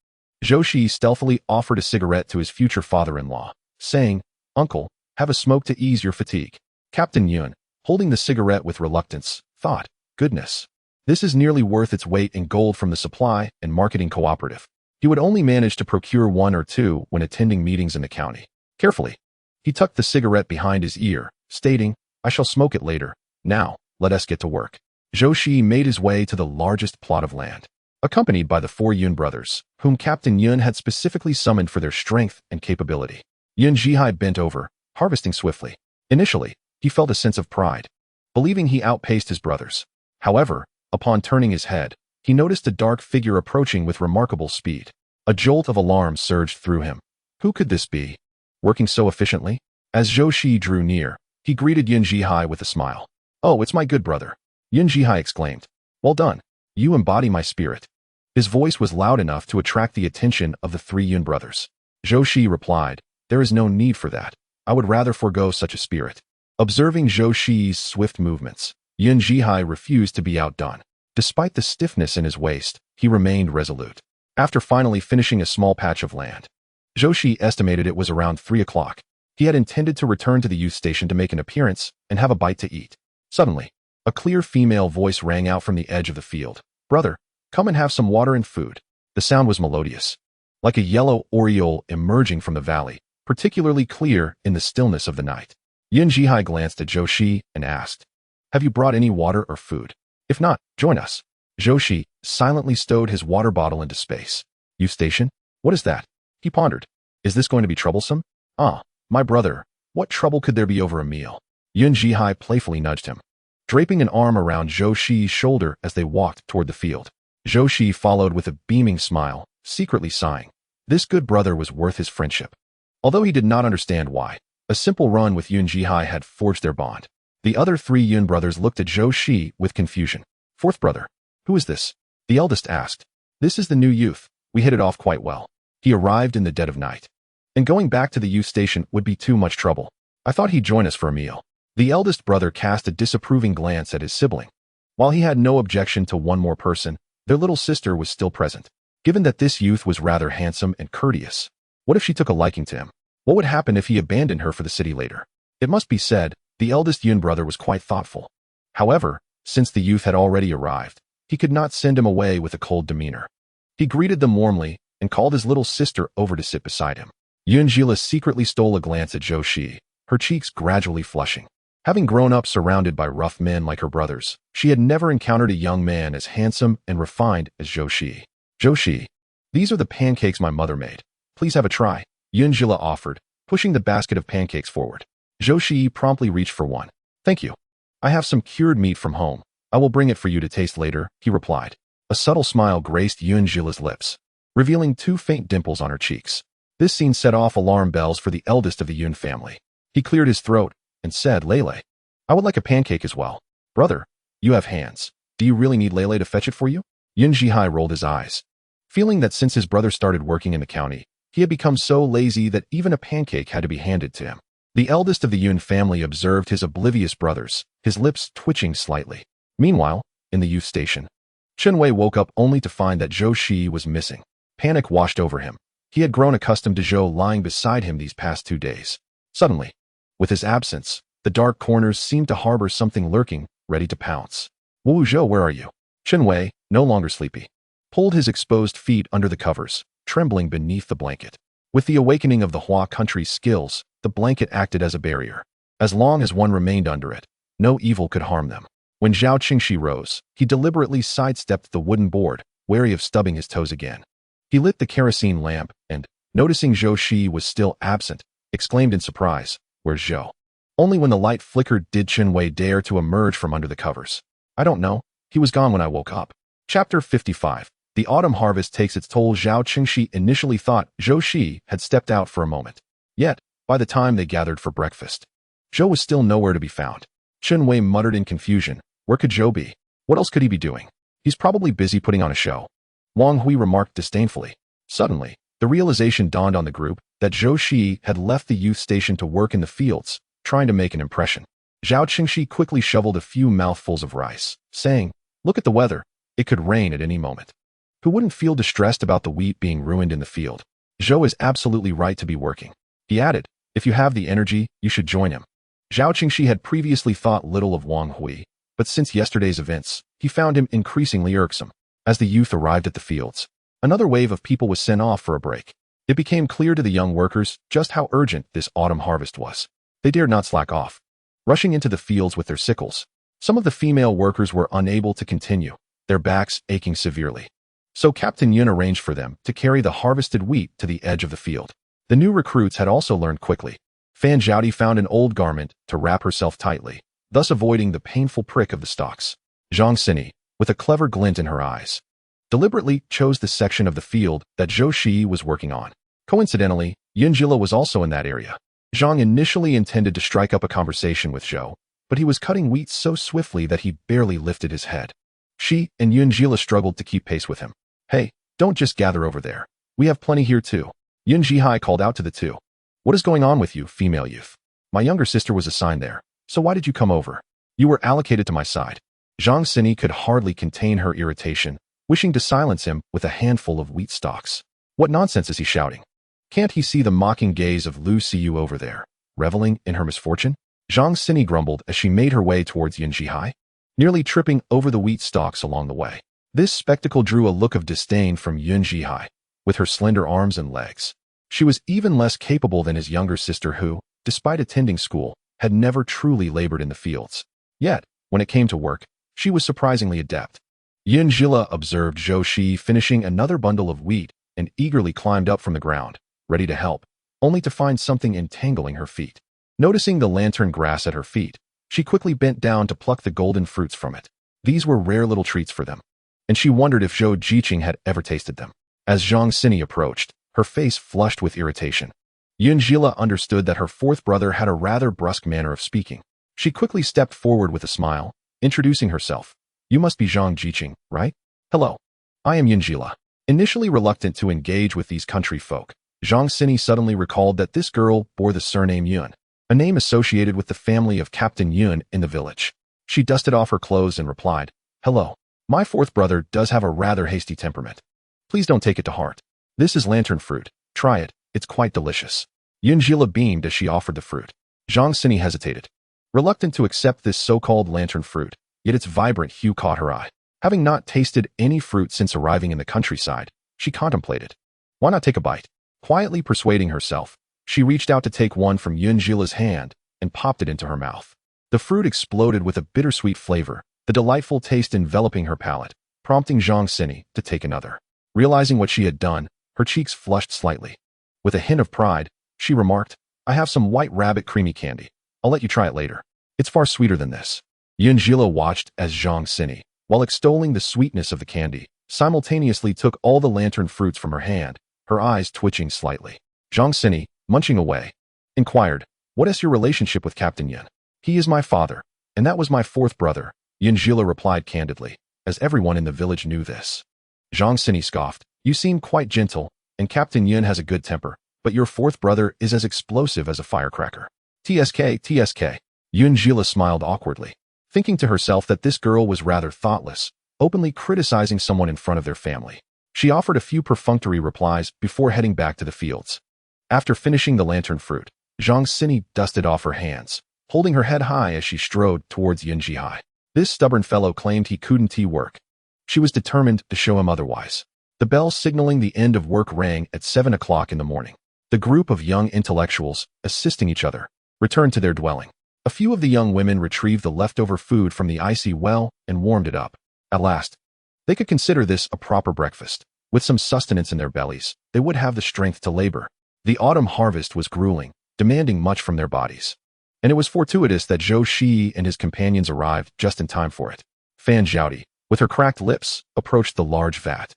Zhou Shiyi stealthily offered a cigarette to his future father-in-law, saying, "Uncle, have a smoke to ease your fatigue." Captain Yun, holding the cigarette with reluctance, thought, "Goodness, This is nearly worth its weight in gold from the supply and marketing cooperative. He would only manage to procure 1 or 2 when attending meetings in the county. Carefully, he tucked the cigarette behind his ear, stating, "I shall smoke it later. Now, let us get to work." Zhou Shiyi made his way to the largest plot of land, accompanied by the 4 Yun brothers, whom Captain Yun had specifically summoned for their strength and capability. Yun Zhihai bent over, harvesting swiftly. Initially, he felt a sense of pride, believing he outpaced his brothers. However, upon turning his head, he noticed a dark figure approaching with remarkable speed. A jolt of alarm surged through him. Who could this be, working so efficiently? As Zhou Shiyi drew near, he greeted Yun Zhihai with a smile. "Oh, it's my good brother," Yun Zhihai exclaimed. "Well done. You embody my spirit." His voice was loud enough to attract the attention of the 3 Yun brothers. Zhou Shiyi replied, "There is no need for that. I would rather forego such a spirit." Observing Zhou Shiyi's swift movements, Yun Zhihai refused to be outdone. Despite the stiffness in his waist, he remained resolute. After finally finishing a small patch of land, Zhou Shiyi estimated it was around 3 o'clock. He had intended to return to the youth station to make an appearance and have a bite to eat. Suddenly, a clear female voice rang out from the edge of the field. "Brother, come and have some water and food." The sound was melodious, like a yellow oriole emerging from the valley, particularly clear in the stillness of the night. Yun Zhihai glanced at Zhou Shiyi and asked, "Have you brought any water or food? If not, join us." Zhou Shiyi silently stowed his water bottle into space. "Youth station? What is that?" He pondered. "Is this going to be troublesome?" "Ah, my brother, what trouble could there be over a meal?" Yun Zhihai playfully nudged him, draping an arm around Zhou Shiyi's shoulder as they walked toward the field. Zhou Shiyi followed with a beaming smile, secretly sighing. This good brother was worth his friendship. Although he did not understand why, a simple run with Yun Zhihai had forged their bond. The other 3 Yun brothers looked at Zhou Shiyi with confusion. "Fourth brother, who is this?" the eldest asked. "This is the new youth. We hit it off quite well. He arrived in the dead of night. And going back to the youth station would be too much trouble. I thought he'd join us for a meal." The eldest brother cast a disapproving glance at his sibling. While he had no objection to one more person, their little sister was still present. Given that this youth was rather handsome and courteous, what if she took a liking to him? What would happen if he abandoned her for the city later? It must be said, the eldest Yun brother was quite thoughtful. However, since the youth had already arrived, he could not send him away with a cold demeanor. He greeted them warmly and called his little sister over to sit beside him. Yun Zhihai secretly stole a glance at Zhou Shiyi, her cheeks gradually flushing. Having grown up surrounded by rough men like her brothers, she had never encountered a young man as handsome and refined as Zhou Shiyi. "Zhou Shiyi, these are the pancakes my mother made. Please have a try," Yun Zhihai offered, pushing the basket of pancakes forward. Zhou Shiyi promptly reached for one. "Thank you. I have some cured meat from home. I will bring it for you to taste later," he replied. A subtle smile graced Yun Zhihai's lips, revealing 2 faint dimples on her cheeks. This scene set off alarm bells for the eldest of the Yun family. He cleared his throat and said, "Lele, I would like a pancake as well." "Brother, you have hands. Do you really need Lele to fetch it for you?" Yun Zhihai rolled his eyes, feeling that since his brother started working in the county, he had become so lazy that even a pancake had to be handed to him. The eldest of the Yun family observed his oblivious brothers, his lips twitching slightly. Meanwhile, in the youth station, Chen Wei woke up only to find that Zhou Shiyi was missing. Panic washed over him. He had grown accustomed to Zhou lying beside him these past 2 days. Suddenly, with his absence, the dark corners seemed to harbor something lurking, ready to pounce. "Wu Zhou, where are you?" Chen Wei, no longer sleepy, pulled his exposed feet under the covers, trembling beneath the blanket. With the awakening of the Hua country's skills, the blanket acted as a barrier. As long as one remained under it, no evil could harm them. When Zhao Qingxi rose, he deliberately sidestepped the wooden board, wary of stubbing his toes again. He lit the kerosene lamp and, noticing Zhou Shiyi was still absent, exclaimed in surprise, "Where's Zhou?" Only when the light flickered did Chen Wei dare to emerge from under the covers. "I don't know. He was gone when I woke up." Chapter 55. The autumn harvest takes its toll. Zhao Qingxi initially thought Zhou Shiyi had stepped out for a moment. Yet, by the time they gathered for breakfast, Zhou was still nowhere to be found. Chen Wei muttered in confusion, "Where could Zhou be? What else could he be doing? He's probably busy putting on a show." Wang Hui remarked disdainfully. Suddenly, the realization dawned on the group that Zhou Shiyi had left the youth station to work in the fields, trying to make an impression. Zhao Qingxi quickly shoveled a few mouthfuls of rice, saying, "Look at the weather. It could rain at any moment. Who wouldn't feel distressed about the wheat being ruined in the field? Zhou is absolutely right to be working." He added, "If you have the energy, you should join him." Zhao Qingxi had previously thought little of Wang Hui, but since yesterday's events, he found him increasingly irksome. As the youth arrived at the fields, another wave of people was sent off for a break. It became clear to the young workers just how urgent this autumn harvest was. They dared not slack off, rushing into the fields with their sickles. Some of the female workers were unable to continue, their backs aching severely. So Captain Yun arranged for them to carry the harvested wheat to the edge of the field. The new recruits had also learned quickly. Fan Zhaodi found an old garment to wrap herself tightly, thus avoiding the painful prick of the stalks. Zhang Sini, with a clever glint in her eyes, deliberately chose the section of the field that Zhou Shiyi was working on. Coincidentally, Yunjila was also in that area. Zhang initially intended to strike up a conversation with Zhou, but he was cutting wheat so swiftly that he barely lifted his head. She and Yunjila struggled to keep pace with him. "Hey, don't just gather over there. We have plenty here too." Yun Jihai called out to the two. "What is going on with you, female youth? My younger sister was assigned there, so why did you come over? You were allocated to my side." Zhang Sini could hardly contain her irritation, wishing to silence him with a handful of wheat stalks. What nonsense is he shouting? Can't he see the mocking gaze of Lu Siyu over there, reveling in her misfortune? Zhang Sini grumbled as she made her way towards Yun Jihai, nearly tripping over the wheat stalks along the way. This spectacle drew a look of disdain from Yun Jihai, with her slender arms and legs. She was even less capable than his younger sister who, despite attending school, had never truly labored in the fields. Yet, when it came to work, she was surprisingly adept. Yin Jila observed Zhou Shiyi finishing another bundle of wheat and eagerly climbed up from the ground, ready to help, only to find something entangling her feet. Noticing the lantern grass at her feet, she quickly bent down to pluck the golden fruits from it. These were rare little treats for them, and she wondered if Zhou Jiqing had ever tasted them. As Zhang Sini approached, her face flushed with irritation. Yun Jila understood that her fourth brother had a rather brusque manner of speaking. She quickly stepped forward with a smile, introducing herself. "You must be Zhang Jiqing, right? Hello. I am Yun Jila." Initially reluctant to engage with these country folk, Zhang Sini suddenly recalled that this girl bore the surname Yun, a name associated with the family of Captain Yun in the village. She dusted off her clothes and replied, "Hello. My fourth brother does have a rather hasty temperament. Please don't take it to heart. This is lantern fruit. Try it. It's quite delicious." Yun Jila beamed as she offered the fruit. Zhang Sini hesitated, reluctant to accept this so-called lantern fruit, yet its vibrant hue caught her eye. Having not tasted any fruit since arriving in the countryside, she contemplated. Why not take a bite? Quietly persuading herself, she reached out to take one from Yun Jila's hand and popped it into her mouth. The fruit exploded with a bittersweet flavor, the delightful taste enveloping her palate, prompting Zhang Sini to take another. Realizing what she had done, her cheeks flushed slightly. With a hint of pride, she remarked, "I have some white rabbit creamy candy. I'll let you try it later. It's far sweeter than this." Yun Jila watched as Zhang Sini, while extolling the sweetness of the candy, simultaneously took all the lantern fruits from her hand, her eyes twitching slightly. Zhang Sini, munching away, inquired, "What is your relationship with Captain Yun?" "He is my father, and that was my fourth brother," Yun Jila replied candidly, as everyone in the village knew this. Zhang Sini scoffed, "You seem quite gentle, and Captain Yun has a good temper, but your fourth brother is as explosive as a firecracker." TSK. Yun Jila smiled awkwardly, thinking to herself that this girl was rather thoughtless, openly criticizing someone in front of their family. She offered a few perfunctory replies before heading back to the fields. After finishing the lantern fruit, Zhang Sini dusted off her hands, holding her head high as she strode towards Yun Jihai. This stubborn fellow claimed he couldn't work. She was determined to show him otherwise. The bell signaling the end of work rang at 7 o'clock in the morning. The group of young intellectuals, assisting each other, returned to their dwelling. A few of the young women retrieved the leftover food from the icy well and warmed it up. At last, they could consider this a proper breakfast. With some sustenance in their bellies, they would have the strength to labor. The autumn harvest was grueling, demanding much from their bodies. And it was fortuitous that Zhou Shiyi and his companions arrived just in time for it. Fan Zhaodi, with her cracked lips, approached the large vat,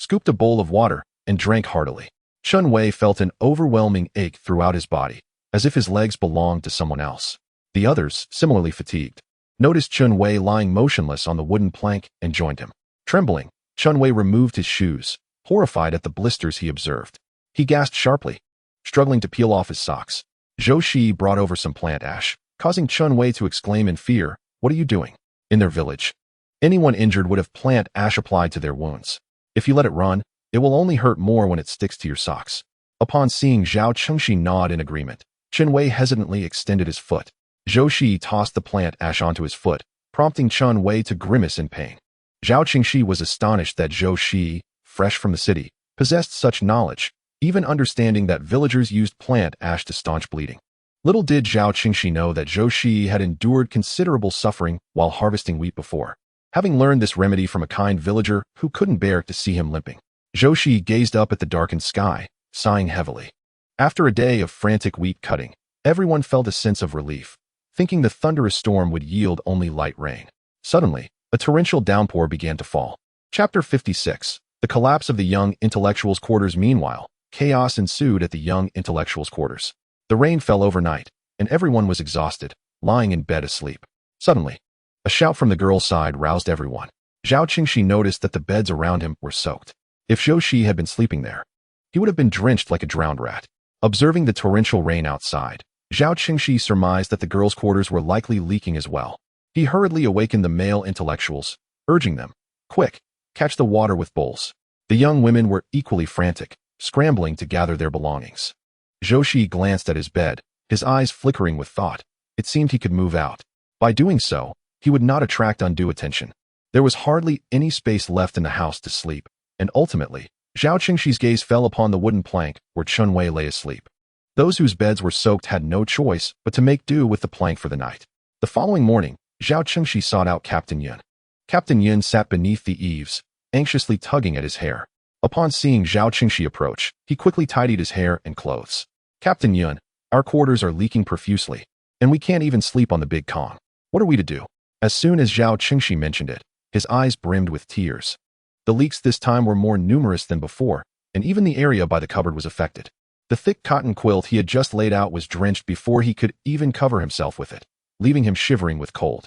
scooped a bowl of water, and drank heartily. Chun Wei felt an overwhelming ache throughout his body, as if his legs belonged to someone else. The others, similarly fatigued, noticed Chun Wei lying motionless on the wooden plank and joined him. Trembling, Chun Wei removed his shoes, horrified at the blisters he observed. He gasped sharply, struggling to peel off his socks. Zhou Shiyi brought over some plant ash, causing Chun Wei to exclaim in fear, "What are you doing?" In their village, anyone injured would have plant ash applied to their wounds. If you let it run, it will only hurt more when it sticks to your socks. Upon seeing Zhao Chengxi nod in agreement, Chun Wei hesitantly extended his foot. Zhou Shiyi tossed the plant ash onto his foot, prompting Chun Wei to grimace in pain. Zhao Qingxi was astonished that Zhou Shiyi, fresh from the city, possessed such knowledge, even understanding that villagers used plant ash to staunch bleeding. Little did Zhao Qingxi know that Zhou Shiyi had endured considerable suffering while harvesting wheat before, having learned this remedy from a kind villager who couldn't bear to see him limping. Zhou Shiyi gazed up at the darkened sky, sighing heavily. After a day of frantic wheat cutting, everyone felt a sense of relief, thinking the thunderous storm would yield only light rain. Suddenly, a torrential downpour began to fall. Chapter 56. The collapse of the young intellectual's quarters. Meanwhile, chaos ensued at the young intellectual's quarters. The rain fell overnight, and everyone was exhausted, lying in bed asleep. Suddenly, a shout from the girl's side roused everyone. Zhao Qingxi noticed that the beds around him were soaked. If Zhou Shiyi had been sleeping there, he would have been drenched like a drowned rat. Observing the torrential rain outside, Zhao Qingxi surmised that the girls' quarters were likely leaking as well. He hurriedly awakened the male intellectuals, urging them, "Quick, catch the water with bowls." The young women were equally frantic, scrambling to gather their belongings. Zhou Shiyi glanced at his bed, his eyes flickering with thought. It seemed he could move out. By doing so, he would not attract undue attention. There was hardly any space left in the house to sleep, and ultimately, Zhao Qingxi's gaze fell upon the wooden plank where Chun Wei lay asleep. Those whose beds were soaked had no choice but to make do with the plank for the night. The following morning, Zhao Qingxi sought out Captain Yun. Captain Yun sat beneath the eaves, anxiously tugging at his hair. Upon seeing Zhao Qingxi approach, he quickly tidied his hair and clothes. "Captain Yun, our quarters are leaking profusely, and we can't even sleep on the big Kong. What are we to do?" As soon as Zhao Qingxi mentioned it, his eyes brimmed with tears. The leaks this time were more numerous than before, and even the area by the cupboard was affected. The thick cotton quilt he had just laid out was drenched before he could even cover himself with it, leaving him shivering with cold.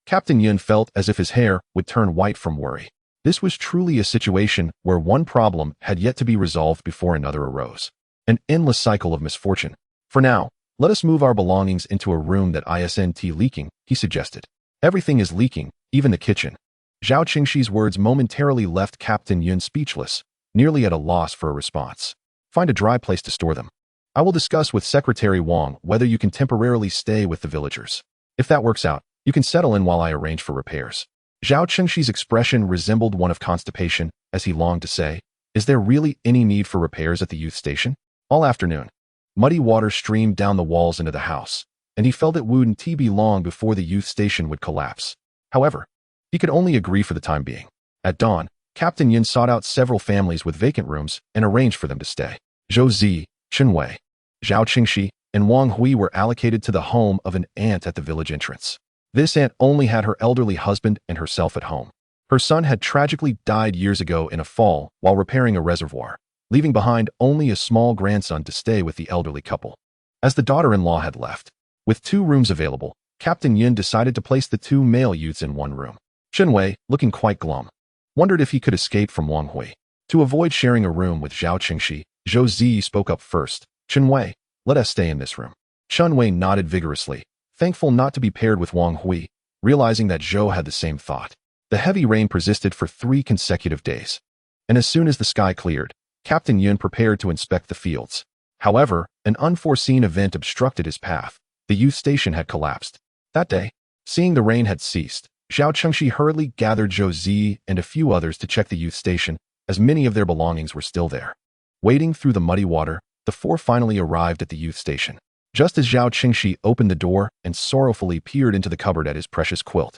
Captain Yun felt as if his hair would turn white from worry. This was truly a situation where one problem had yet to be resolved before another arose. An endless cycle of misfortune. "For now, let us move our belongings into a room that isn't leaking," he suggested. "Everything is leaking, even the kitchen." Zhao Qingxi's words momentarily left Captain Yun speechless, nearly at a loss for a response. "Find a dry place to store them. I will discuss with Secretary Wang whether you can temporarily stay with the villagers. If that works out, you can settle in while I arrange for repairs." Zhao Qingxi's expression resembled one of constipation, as he longed to say, "Is there really any need for repairs at the youth station?" All afternoon, muddy water streamed down the walls into the house, and he felt it wouldn't be long before the youth station would collapse. However, he could only agree for the time being. At dawn, Captain Yin sought out several families with vacant rooms and arranged for them to stay. Zhou Zi, Chen Wei, Zhao Qingxi, and Wang Hui were allocated to the home of an aunt at the village entrance. This aunt only had her elderly husband and herself at home. Her son had tragically died years ago in a fall while repairing a reservoir, leaving behind only a small grandson to stay with the elderly couple. As the daughter-in-law had left, with 2 rooms available, Captain Yin decided to place the 2 male youths in one room. Chen Wei, looking quite glum, wondered if he could escape from Wang Hui. To avoid sharing a room with Zhao Qingxi, Zhou Zi spoke up first. "Chen Wei, let us stay in this room." Chen Wei nodded vigorously, thankful not to be paired with Wang Hui, realizing that Zhou had the same thought. The heavy rain persisted for 3 consecutive days, and as soon as the sky cleared, Captain Yun prepared to inspect the fields. However, an unforeseen event obstructed his path. The youth station had collapsed. That day, seeing the rain had ceased, Zhao Qingxi hurriedly gathered Zhou Zi and a few others to check the youth station, as many of their belongings were still there. Wading through the muddy water, the 4 finally arrived at the youth station. Just as Zhao Qingxi opened the door and sorrowfully peered into the cupboard at his precious quilt,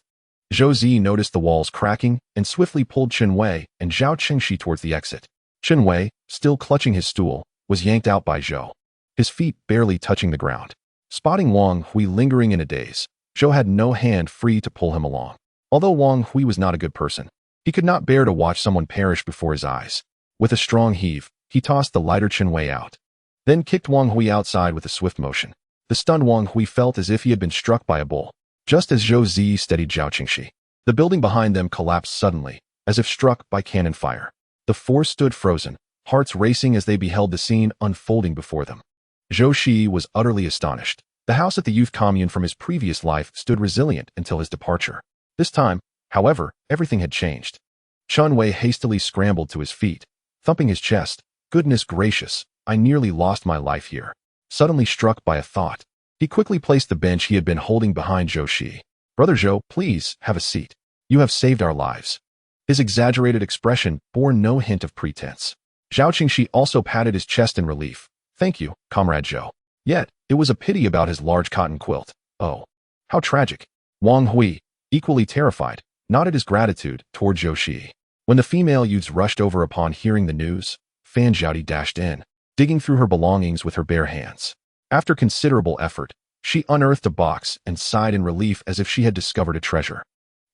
Zhou Zi noticed the walls cracking and swiftly pulled Chen Wei and Zhao Qingxi towards the exit. Chen Wei, still clutching his stool, was yanked out by Zhou, his feet barely touching the ground. Spotting Wang Hui lingering in a daze, Zhou had no hand free to pull him along. Although Wang Hui was not a good person, he could not bear to watch someone perish before his eyes. With a strong heave, he tossed the lighter Chen Wei out, then kicked Wang Hui outside with a swift motion. The stunned Wang Hui felt as if he had been struck by a bull. Just as Zhou Zi steadied Zhao Qingxi, the building behind them collapsed suddenly, as if struck by cannon fire. The 4 stood frozen, hearts racing as they beheld the scene unfolding before them. Zhou Shiyi was utterly astonished. The house at the youth commune from his previous life stood resilient until his departure. This time, however, everything had changed. Chen Wei hastily scrambled to his feet, thumping his chest. "Goodness gracious, I nearly lost my life here." Suddenly struck by a thought, he quickly placed the bench he had been holding behind Zhou Shiyi. Brother Zhou, please, have a seat. You have saved our lives. His exaggerated expression bore no hint of pretense. Zhou Shiyi also patted his chest in relief. Thank you, Comrade Zhou. Yet, it was a pity about his large cotton quilt. Oh, how tragic. Wang Hui, equally terrified, nodded his gratitude toward Zhou Shiyi. When the female youths rushed over upon hearing the news, Fan Zhaodi dashed in, digging through her belongings with her bare hands. After considerable effort, she unearthed a box and sighed in relief as if she had discovered a treasure.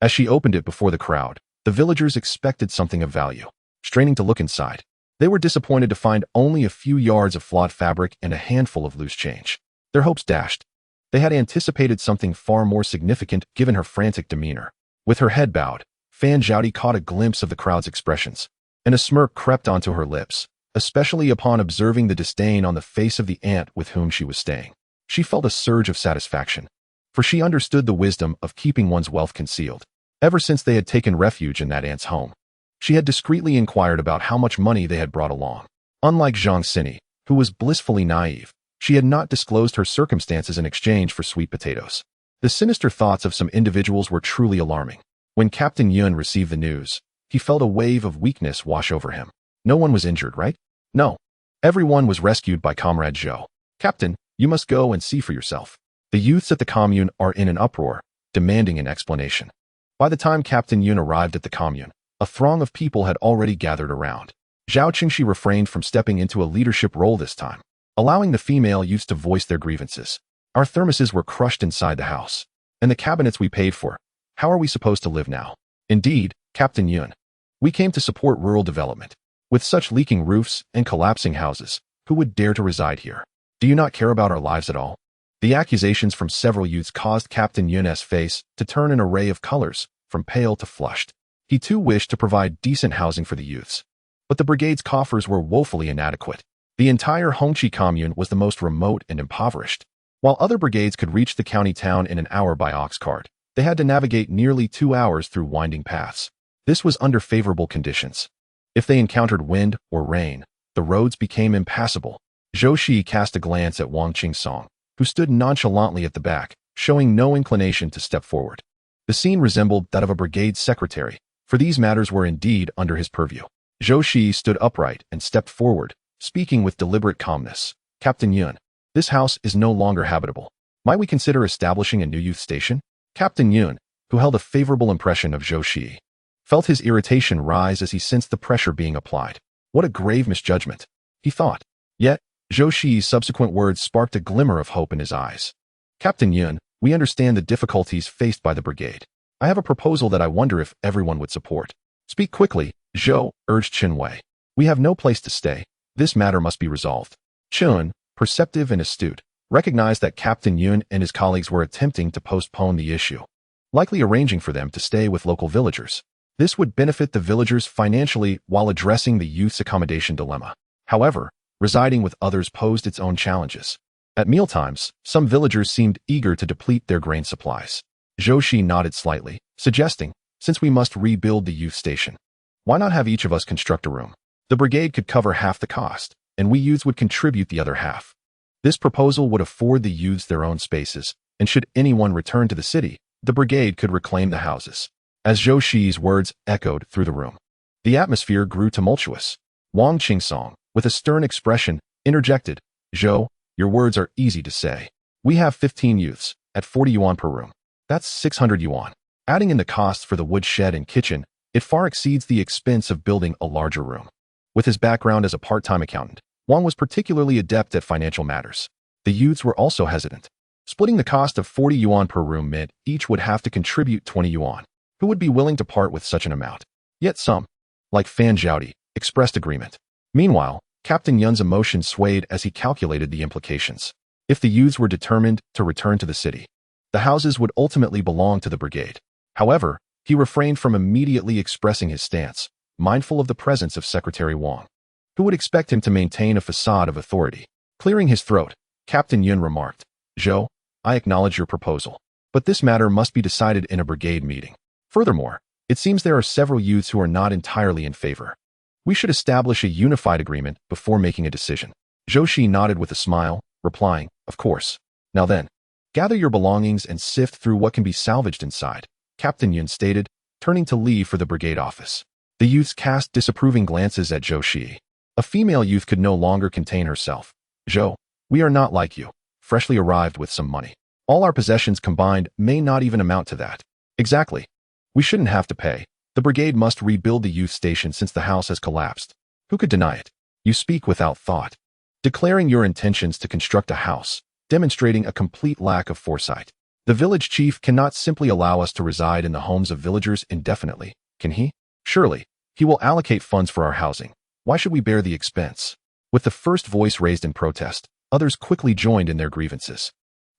As she opened it before the crowd, the villagers expected something of value. Straining to look inside, they were disappointed to find only a few yards of flawed fabric and a handful of loose change. Their hopes dashed. They had anticipated something far more significant given her frantic demeanor. With her head bowed, Fan Zhaodi caught a glimpse of the crowd's expressions, and a smirk crept onto her lips, especially upon observing the disdain on the face of the aunt with whom she was staying. She felt a surge of satisfaction, for she understood the wisdom of keeping one's wealth concealed. Ever since they had taken refuge in that aunt's home, she had discreetly inquired about how much money they had brought along. Unlike Zhang Xini, who was blissfully naive, she had not disclosed her circumstances in exchange for sweet potatoes. The sinister thoughts of some individuals were truly alarming. When Captain Yun received the news, he felt a wave of weakness wash over him. No one was injured, right? No. Everyone was rescued by Comrade Zhou. Captain, you must go and see for yourself. The youths at the commune are in an uproar, demanding an explanation. By the time Captain Yun arrived at the commune, a throng of people had already gathered around. Zhou Shiyi refrained from stepping into a leadership role this time, allowing the female youths to voice their grievances. Our thermoses were crushed inside the house, and the cabinets we paid for. How are we supposed to live now? Indeed, Captain Yun. We came to support rural development. With such leaking roofs and collapsing houses, who would dare to reside here? Do you not care about our lives at all? The accusations from several youths caused Captain Yun's face to turn an array of colors, from pale to flushed. He too wished to provide decent housing for the youths. But the brigade's coffers were woefully inadequate. The entire Hongqi commune was the most remote and impoverished. While other brigades could reach the county town in an hour by ox cart, they had to navigate nearly 2 hours through winding paths. This was under favorable conditions. If they encountered wind or rain, the roads became impassable. Zhou Shiyi cast a glance at Wang Qingsong, who stood nonchalantly at the back, showing no inclination to step forward. The scene resembled that of a brigade secretary, for these matters were indeed under his purview. Zhou Shiyi stood upright and stepped forward, speaking with deliberate calmness. Captain Yun, this house is no longer habitable. Might we consider establishing a new youth station? Captain Yun, who held a favorable impression of Zhou Shiyi, felt his irritation rise as he sensed the pressure being applied. What a grave misjudgment, he thought. Yet, Zhou Shiyi's subsequent words sparked a glimmer of hope in his eyes. Captain Yun, we understand the difficulties faced by the brigade. I have a proposal that I wonder if everyone would support. Speak quickly, Zhou, urged Chen Wei. We have no place to stay. This matter must be resolved. Chen, perceptive and astute, recognized that Captain Yun and his colleagues were attempting to postpone the issue, likely arranging for them to stay with local villagers. This would benefit the villagers financially while addressing the youth's accommodation dilemma. However, residing with others posed its own challenges. At mealtimes, some villagers seemed eager to deplete their grain supplies. Zhou Shiyi nodded slightly, suggesting, since we must rebuild the youth station, why not have each of us construct a room? The brigade could cover half the cost, and we youths would contribute the other half. This proposal would afford the youths their own spaces, and should anyone return to the city, the brigade could reclaim the houses. As Zhou Shiyi's words echoed through the room, the atmosphere grew tumultuous. Wang Qingsong, with a stern expression, interjected, Zhou, your words are easy to say. We have 15 youths, at 40 yuan per room. That's 600 yuan. Adding in the costs for the woodshed and kitchen, it far exceeds the expense of building a larger room. With his background as a part-time accountant, Wang was particularly adept at financial matters. The youths were also hesitant. Splitting the cost of 40 yuan per room meant each would have to contribute 20 yuan. Who would be willing to part with such an amount? Yet some, like Fan Zhaodi, expressed agreement. Meanwhile, Captain Yun's emotions swayed as he calculated the implications. If the youths were determined to return to the city, the houses would ultimately belong to the brigade. However, he refrained from immediately expressing his stance, mindful of the presence of Secretary Wang, who would expect him to maintain a facade of authority. Clearing his throat, Captain Yun remarked, Zhou, I acknowledge your proposal, but this matter must be decided in a brigade meeting. Furthermore, it seems there are several youths who are not entirely in favor. We should establish a unified agreement before making a decision. Zhou Shiyi nodded with a smile, replying, of course. Now then, Gather your belongings and sift through what can be salvaged inside, Captain Yun stated, turning to leave for the brigade office. The youths cast disapproving glances at Zhou Shiyi. A female youth could no longer contain herself. Zhou, we are not like you, freshly arrived with some money. All our possessions combined may not even amount to that. Exactly. We shouldn't have to pay. The brigade must rebuild the youth station since the house has collapsed. Who could deny it? You speak without thought. Declaring your intentions to construct a house, demonstrating a complete lack of foresight. The village chief cannot simply allow us to reside in the homes of villagers indefinitely, can he? Surely, he will allocate funds for our housing. Why should we bear the expense? With the first voice raised in protest, others quickly joined in their grievances.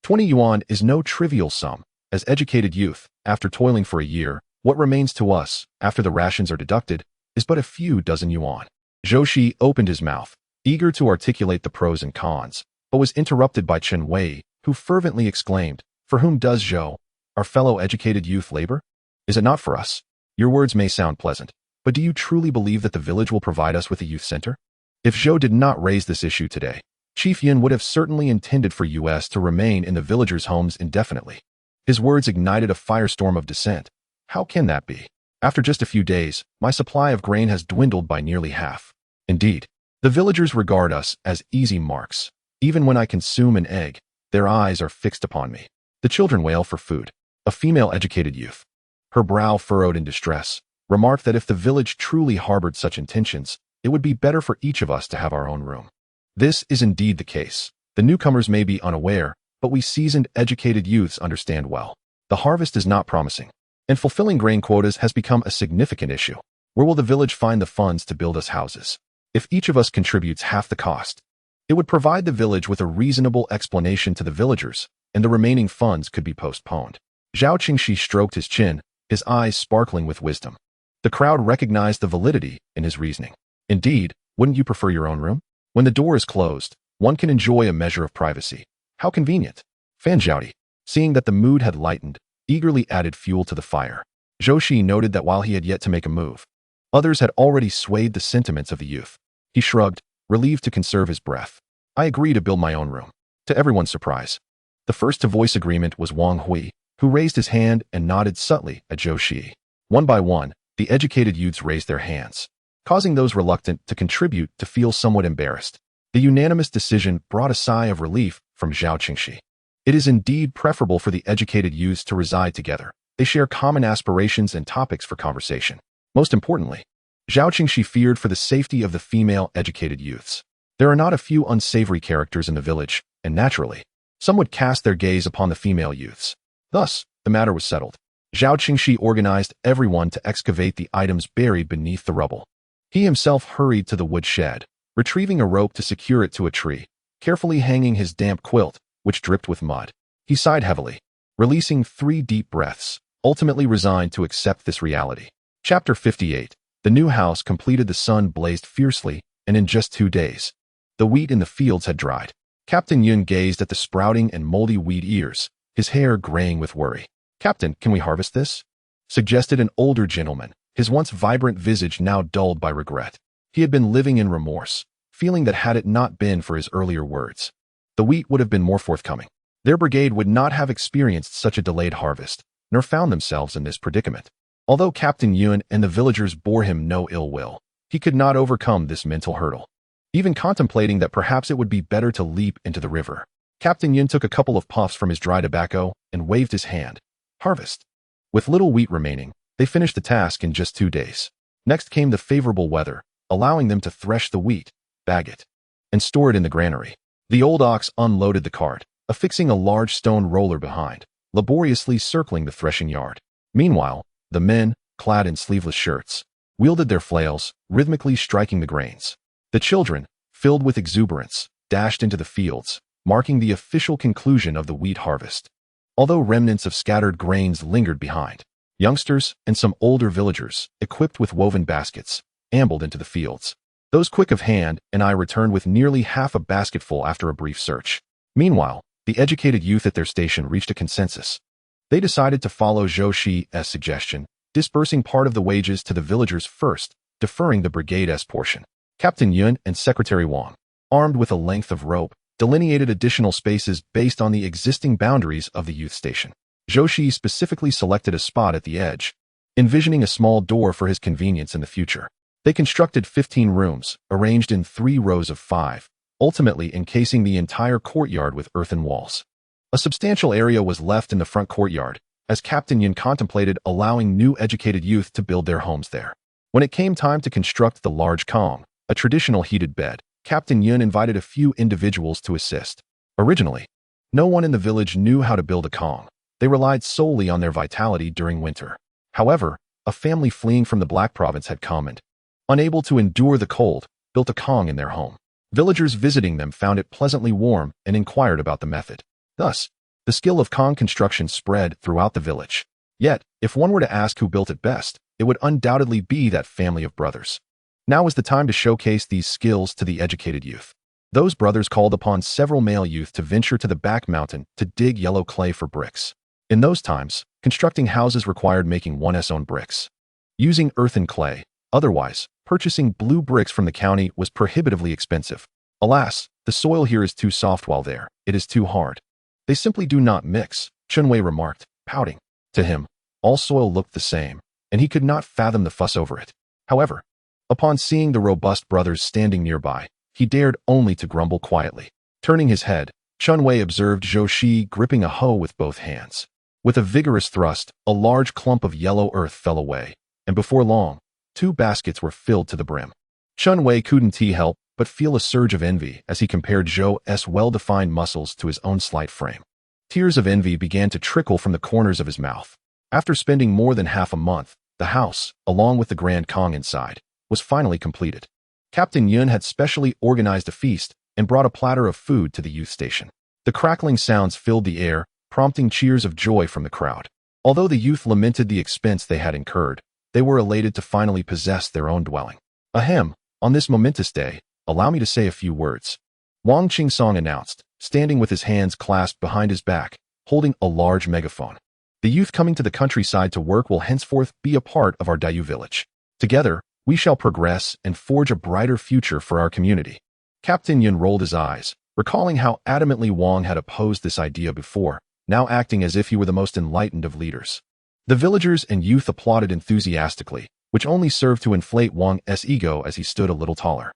20 yuan is no trivial sum. As educated youth, after toiling for a year, what remains to us, after the rations are deducted, is but a few dozen yuan. Zhou Shiyi opened his mouth, eager to articulate the pros and cons, but was interrupted by Chen Wei, who fervently exclaimed, "For whom does Zhou, our fellow educated youth, labor? Is it not for us? Your words may sound pleasant, but do you truly believe that the village will provide us with a youth center?" If Zhou did not raise this issue today, Chief Yin would have certainly intended for us to remain in the villagers' homes indefinitely. His words ignited a firestorm of dissent. How can that be? After just a few days, my supply of grain has dwindled by nearly half. Indeed, the villagers regard us as easy marks. Even when I consume an egg, their eyes are fixed upon me. The children wail for food. A female educated youth, her brow furrowed in distress, remarked that if the village truly harbored such intentions, it would be better for each of us to have our own room. This is indeed the case. The newcomers may be unaware, but we seasoned, educated youths understand well. The harvest is not promising, and fulfilling grain quotas has become a significant issue. Where will the village find the funds to build us houses? If each of us contributes half the cost, it would provide the village with a reasonable explanation to the villagers, and the remaining funds could be postponed. Zhao Qingxi stroked his chin, his eyes sparkling with wisdom. The crowd recognized the validity in his reasoning. Indeed, wouldn't you prefer your own room? When the door is closed, one can enjoy a measure of privacy. How convenient. Fan Zhaodi, seeing that the mood had lightened, eagerly added fuel to the fire. Zhou Shiyi noted that while he had yet to make a move, others had already swayed the sentiments of the youth. He shrugged, relieved to conserve his breath. I agree to build my own room. To everyone's surprise, the first to voice agreement was Wang Hui, who raised his hand and nodded subtly at Zhou Shiyi. One by one, the educated youths raised their hands, causing those reluctant to contribute to feel somewhat embarrassed. The unanimous decision brought a sigh of relief from Zhao Qingxi. It is indeed preferable for the educated youths to reside together. They share common aspirations and topics for conversation. Most importantly, Zhao Qingxi feared for the safety of the female educated youths. There are not a few unsavory characters in the village, and naturally, some would cast their gaze upon the female youths. Thus, the matter was settled. Zhao Qingxi organized everyone to excavate the items buried beneath the rubble. He himself hurried to the woodshed, retrieving a rope to secure it to a tree, carefully hanging his damp quilt, which dripped with mud. He sighed heavily, releasing 3 deep breaths, ultimately resigned to accept this reality. Chapter 58. The new house completed. The sun blazed fiercely, and in just 2 days, the wheat in the fields had dried. Captain Yun gazed at the sprouting and moldy wheat ears, his hair graying with worry. Captain, can we harvest this? Suggested an older gentleman, his once vibrant visage now dulled by regret. He had been living in remorse, feeling that had it not been for his earlier words, the wheat would have been more forthcoming. Their brigade would not have experienced such a delayed harvest, nor found themselves in this predicament. Although Captain Yun and the villagers bore him no ill will, he could not overcome this mental hurdle. Even contemplating that perhaps it would be better to leap into the river, Captain Yun took a couple of puffs from his dry tobacco and waved his hand. Harvest. With little wheat remaining, they finished the task in just 2 days. Next came the favorable weather, allowing them to thresh the wheat, bag it, and store it in the granary. The old ox unloaded the cart, affixing a large stone roller behind, laboriously circling the threshing yard. Meanwhile, the men, clad in sleeveless shirts, wielded their flails, rhythmically striking the grains. The children, filled with exuberance, dashed into the fields, marking the official conclusion of the wheat harvest. Although remnants of scattered grains lingered behind, youngsters and some older villagers, equipped with woven baskets, ambled into the fields. Those quick of hand and I returned with nearly half a basketful after a brief search. Meanwhile, the educated youth at their station reached a consensus. They decided to follow Zhou Shiyi's suggestion, dispersing part of the wages to the villagers first, deferring the brigade's portion. Captain Yun and Secretary Wang, armed with a length of rope, delineated additional spaces based on the existing boundaries of the youth station. Zhou Shiyi specifically selected a spot at the edge, envisioning a small door for his convenience in the future. They constructed 15 rooms, arranged in 3 rows of 5, ultimately encasing the entire courtyard with earthen walls. A substantial area was left in the front courtyard, as Captain Yun contemplated allowing new educated youth to build their homes there. When it came time to construct the large kong, a traditional heated bed, Captain Yun invited a few individuals to assist. Originally, no one in the village knew how to build a kong. They relied solely on their vitality during winter. However, a family fleeing from the Black Province had come and, unable to endure the cold, built a kong in their home. Villagers visiting them found it pleasantly warm and inquired about the method. Thus, the skill of kong construction spread throughout the village. Yet, if one were to ask who built it best, it would undoubtedly be that family of brothers. Now was the time to showcase these skills to the educated youth. Those brothers called upon several male youth to venture to the back mountain to dig yellow clay for bricks. In those times, constructing houses required making one's own bricks. Using earth and clay, otherwise, purchasing blue bricks from the county was prohibitively expensive. Alas, the soil here is too soft while there, it is too hard. They simply do not mix, Chunwei remarked, pouting. To him, all soil looked the same, and he could not fathom the fuss over it. However, upon seeing the robust brothers standing nearby, he dared only to grumble quietly. Turning his head, Chunwei observed Zhou Shiyi gripping a hoe with both hands. With a vigorous thrust, a large clump of yellow earth fell away, and before long, 2 baskets were filled to the brim. Chunwei couldn't help but feel a surge of envy as he compared Zhou's well-defined muscles to his own slight frame. Tears of envy began to trickle from the corners of his mouth. After spending more than half a month, the house, along with the Grand Kong inside, was finally completed. Captain Yun had specially organized a feast and brought a platter of food to the youth station. The crackling sounds filled the air, prompting cheers of joy from the crowd. Although the youth lamented the expense they had incurred, they were elated to finally possess their own dwelling. Ahem, on this momentous day, allow me to say a few words. Wang Qingsong announced, standing with his hands clasped behind his back, holding a large megaphone. The youth coming to the countryside to work will henceforth be a part of our Dayu village. Together, we shall progress and forge a brighter future for our community. Captain Yun rolled his eyes, recalling how adamantly Wang had opposed this idea before, now acting as if he were the most enlightened of leaders. The villagers and youth applauded enthusiastically, which only served to inflate Wang's ego as he stood a little taller.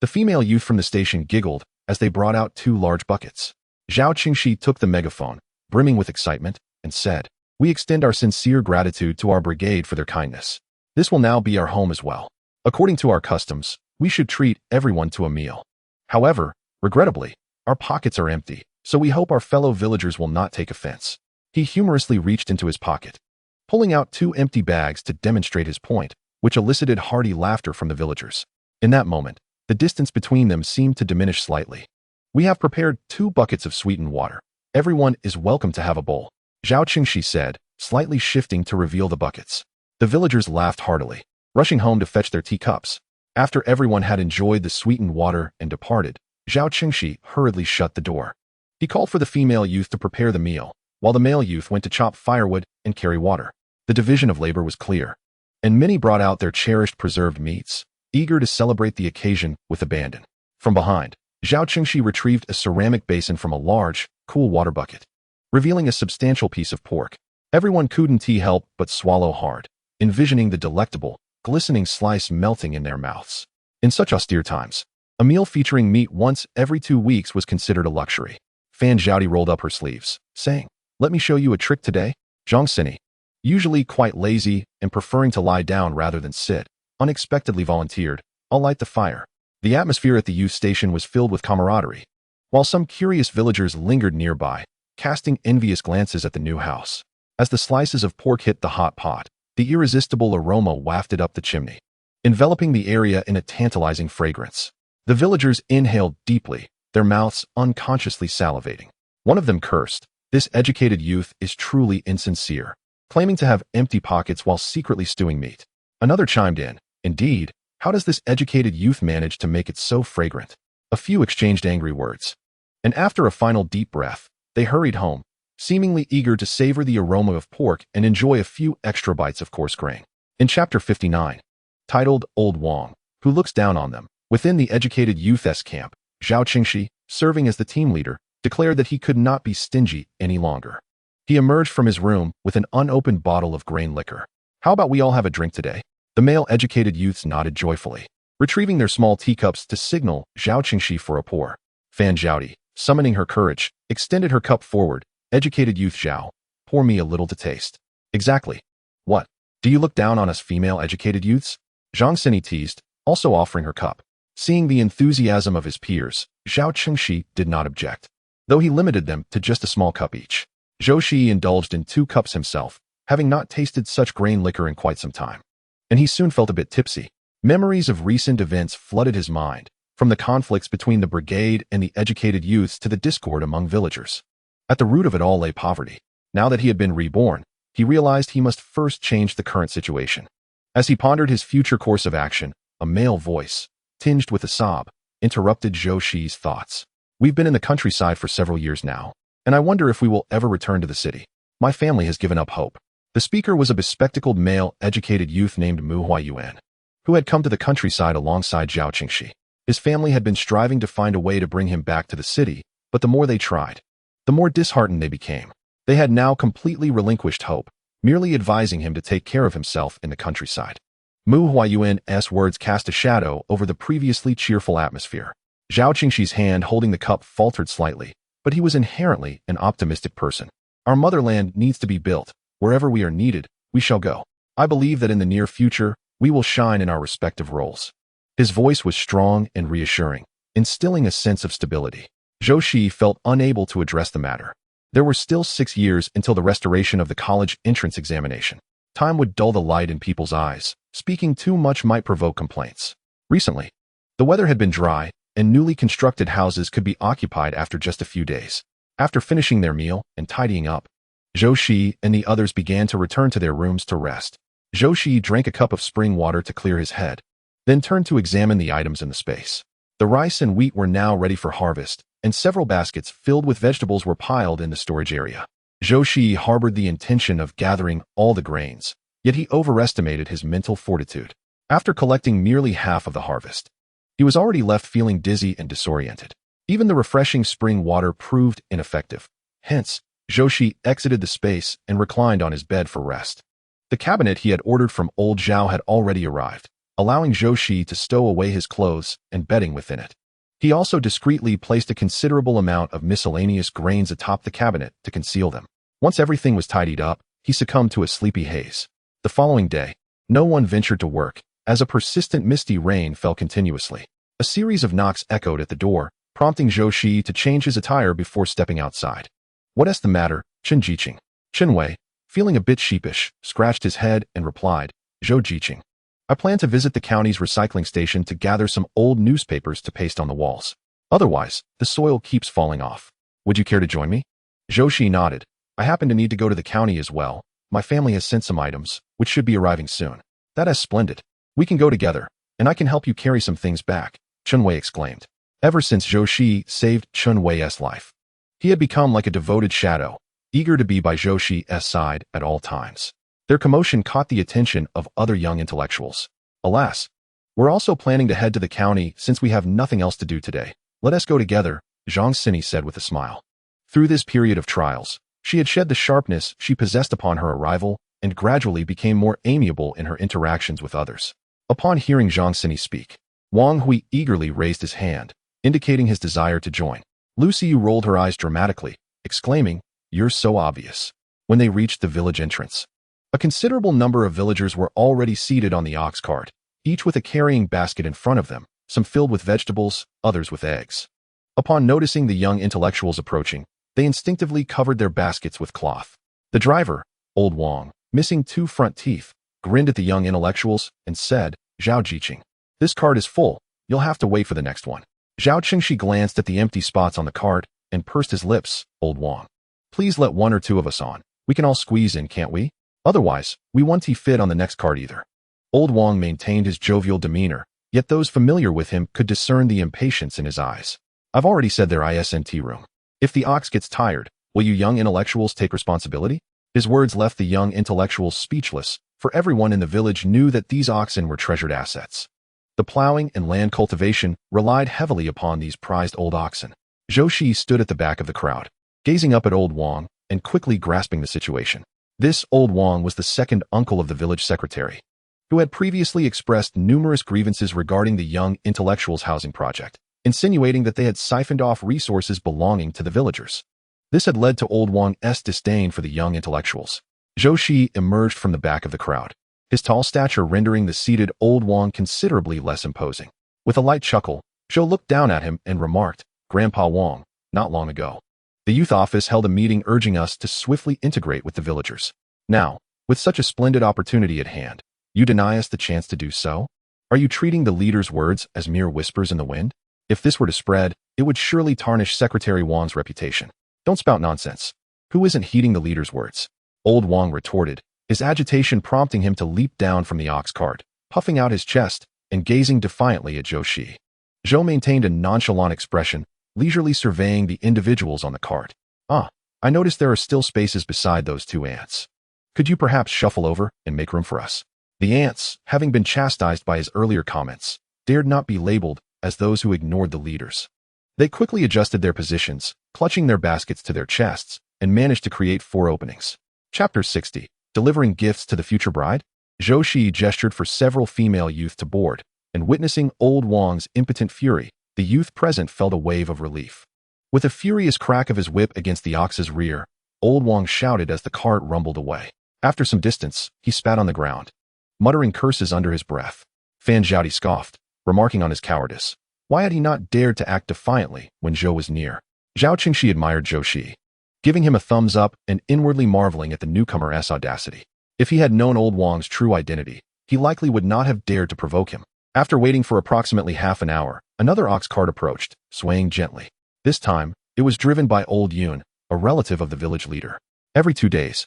The female youth from the station giggled as they brought out 2 large buckets. Zhao Qingxi took the megaphone, brimming with excitement, and said, "We extend our sincere gratitude to our brigade for their kindness. This will now be our home as well. According to our customs, we should treat everyone to a meal. However, regrettably, our pockets are empty, so we hope our fellow villagers will not take offense." He humorously reached into his pocket, pulling out 2 empty bags to demonstrate his point, which elicited hearty laughter from the villagers. In that moment, the distance between them seemed to diminish slightly. "We have prepared 2 buckets of sweetened water. Everyone is welcome to have a bowl," Zhao Qingxi said, slightly shifting to reveal the buckets. The villagers laughed heartily, rushing home to fetch their teacups. After everyone had enjoyed the sweetened water and departed, Zhao Qingxi hurriedly shut the door. He called for the female youth to prepare the meal, while the male youth went to chop firewood and carry water. The division of labor was clear, and many brought out their cherished preserved meats, eager to celebrate the occasion with abandon. From behind, Zhao Qingxi retrieved a ceramic basin from a large, cool water bucket, revealing a substantial piece of pork. Everyone couldn't help but swallow hard, envisioning the delectable, glistening slice melting in their mouths. In such austere times, a meal featuring meat once every 2 weeks was considered a luxury. Fan Zhaodi rolled up her sleeves, saying, "Let me show you a trick today." Zhang Sini, usually quite lazy and preferring to lie down rather than sit, unexpectedly volunteered, "I'll light the fire." The atmosphere at the youth station was filled with camaraderie, while some curious villagers lingered nearby, casting envious glances at the new house. As the slices of pork hit the hot pot, the irresistible aroma wafted up the chimney, enveloping the area in a tantalizing fragrance. The villagers inhaled deeply, their mouths unconsciously salivating. One of them cursed, "This educated youth is truly insincere, claiming to have empty pockets while secretly stewing meat." Another chimed in, "Indeed, how does this educated youth manage to make it so fragrant?" A few exchanged angry words, and after a final deep breath, they hurried home, seemingly eager to savor the aroma of pork and enjoy a few extra bites of coarse grain. In Chapter 59, titled Old Wang, Who Looks Down on Them, within the educated youth's camp, Zhao Qingxi, serving as the team leader, declared that he could not be stingy any longer. He emerged from his room with an unopened bottle of grain liquor. "How about we all have a drink today?" The male-educated youths nodded joyfully, retrieving their small teacups to signal Zhou Shiyi for a pour. Fan Zhaodi, summoning her courage, extended her cup forward. "Educated youth Zhao, pour me a little to taste." "Exactly. What? Do you look down on us female educated youths?" Zhang Xin teased, also offering her cup. Seeing the enthusiasm of his peers, Zhou Shiyi did not object, though he limited them to just a small cup each. Zhou Shiyi indulged in 2 cups himself, having not tasted such grain liquor in quite some time. And he soon felt a bit tipsy. Memories of recent events flooded his mind, from the conflicts between the brigade and the educated youths to the discord among villagers. At the root of it all lay poverty. Now that he had been reborn, he realized he must first change the current situation. As he pondered his future course of action, a male voice, tinged with a sob, interrupted Zhou Shiyi's thoughts. "We've been in the countryside for several years now, and I wonder if we will ever return to the city. My family has given up hope." The speaker was a bespectacled male educated youth named Mu Huayuan, who had come to the countryside alongside Zhou Shiyi. His family had been striving to find a way to bring him back to the city, but the more they tried, the more disheartened they became. They had now completely relinquished hope, merely advising him to take care of himself in the countryside. Mu Huayuan's words cast a shadow over the previously cheerful atmosphere. Zhou Shiyi's hand holding the cup faltered slightly, but he was inherently an optimistic person. "Our motherland needs to be built. Wherever we are needed, we shall go. I believe that in the near future, we will shine in our respective roles." His voice was strong and reassuring, instilling a sense of stability. Zhou Shiyi felt unable to address the matter. There were still 6 years until the restoration of the college entrance examination. Time would dull the light in people's eyes. Speaking too much might provoke complaints. Recently, the weather had been dry, and newly constructed houses could be occupied after just a few days. After finishing their meal and tidying up, Zhou Shiyi and the others began to return to their rooms to rest. Zhou Shiyi drank a cup of spring water to clear his head, then turned to examine the items in the space. The rice and wheat were now ready for harvest, and several baskets filled with vegetables were piled in the storage area. Zhou Shiyi harbored the intention of gathering all the grains, yet he overestimated his mental fortitude. After collecting merely half of the harvest, he was already left feeling dizzy and disoriented. Even the refreshing spring water proved ineffective. Hence, Zhou Shiyi exited the space and reclined on his bed for rest. The cabinet he had ordered from old Zhao had already arrived, allowing Zhou Shiyi to stow away his clothes and bedding within it. He also discreetly placed a considerable amount of miscellaneous grains atop the cabinet to conceal them. Once everything was tidied up, he succumbed to a sleepy haze. The following day, no one ventured to work, as a persistent misty rain fell continuously. A series of knocks echoed at the door, prompting Zhou Shiyi to change his attire before stepping outside. "What's the matter, Chen Jiqing?" Chen Wei, feeling a bit sheepish, scratched his head and replied, "Zhou Jiqing, I plan to visit the county's recycling station to gather some old newspapers to paste on the walls. Otherwise, the soil keeps falling off. Would you care to join me?" Zhou Shiyi nodded. "I happen to need to go to the county as well. My family has sent some items, which should be arriving soon." "That is splendid. We can go together, and I can help you carry some things back," Chen Wei exclaimed. Ever since Zhou Shiyi saved Chen Wei's life, he had become like a devoted shadow, eager to be by Zhou Shiyi's side at all times. Their commotion caught the attention of other young intellectuals. "Alas, we're also planning to head to the county since we have nothing else to do today. Let us go together," Zhang Xin said with a smile. Through this period of trials, she had shed the sharpness she possessed upon her arrival and gradually became more amiable in her interactions with others. Upon hearing Zhang Xin speak, Wang Hui eagerly raised his hand, indicating his desire to join. Lucy rolled her eyes dramatically, exclaiming, "You're so obvious." When they reached the village entrance, a considerable number of villagers were already seated on the ox cart, each with a carrying basket in front of them, some filled with vegetables, others with eggs. Upon noticing the young intellectuals approaching, they instinctively covered their baskets with cloth. The driver, old Wang, missing 2 front teeth, grinned at the young intellectuals and said, "Zhao Jiqing, this cart is full. You'll have to wait for the next one." Zhao Qingshi glanced at the empty spots on the cart and pursed his lips. "Old Wang, please let 1 or 2 of us on. We can all squeeze in, can't we? Otherwise, we won't fit on the next cart either." Old Wang maintained his jovial demeanor, yet those familiar with him could discern the impatience in his eyes. "I've already said their ISNT room. If the ox gets tired, will you young intellectuals take responsibility?" His words left the young intellectuals speechless, for everyone in the village knew that these oxen were treasured assets. The plowing and land cultivation relied heavily upon these prized old oxen. Zhou Shiyi stood at the back of the crowd, gazing up at old Wang and quickly grasping the situation. This old Wang was the second uncle of the village secretary, who had previously expressed numerous grievances regarding the young intellectuals' housing project, insinuating that they had siphoned off resources belonging to the villagers. This had led to old Wang's disdain for the young intellectuals. Zhou Shiyi emerged from the back of the crowd, his tall stature rendering the seated old Wang considerably less imposing. With a light chuckle, Zhou looked down at him and remarked, "Grandpa Wang, not long ago, the youth office held a meeting urging us to swiftly integrate with the villagers. Now, with such a splendid opportunity at hand, you deny us the chance to do so? Are you treating the leader's words as mere whispers in the wind? If this were to spread, it would surely tarnish Secretary Wang's reputation. Don't spout nonsense. Who isn't heeding the leader's words?" Old Wang retorted, his agitation prompting him to leap down from the ox cart, puffing out his chest and gazing defiantly at Zhou Shiyi. Zhou maintained a nonchalant expression, leisurely surveying the individuals on the cart. I noticed there are still spaces beside those two ants. Could you perhaps shuffle over and make room for us?" The ants, having been chastised by his earlier comments, dared not be labeled as those who ignored the leaders. They quickly adjusted their positions, clutching their baskets to their chests, and managed to create 4 openings. Chapter 60. Delivering Gifts to the Future Bride? Zhou Shiyi gestured for several female youth to board, and witnessing old Wang's impotent fury, the youth present felt a wave of relief. With a furious crack of his whip against the ox's rear, old Wang shouted as the cart rumbled away. After some distance, he spat on the ground, muttering curses under his breath. Fan Zhaodi scoffed, remarking on his cowardice. Why had he not dared to act defiantly when Zhou was near? Zhao Qingxi admired Zhou Shiyi, giving him a thumbs up and inwardly marveling at the newcomer's audacity. If he had known old Wang's true identity, he likely would not have dared to provoke him. After waiting for approximately half an hour, another ox cart approached, swaying gently. This time, it was driven by old Yun, a relative of the village leader. Every 2 days,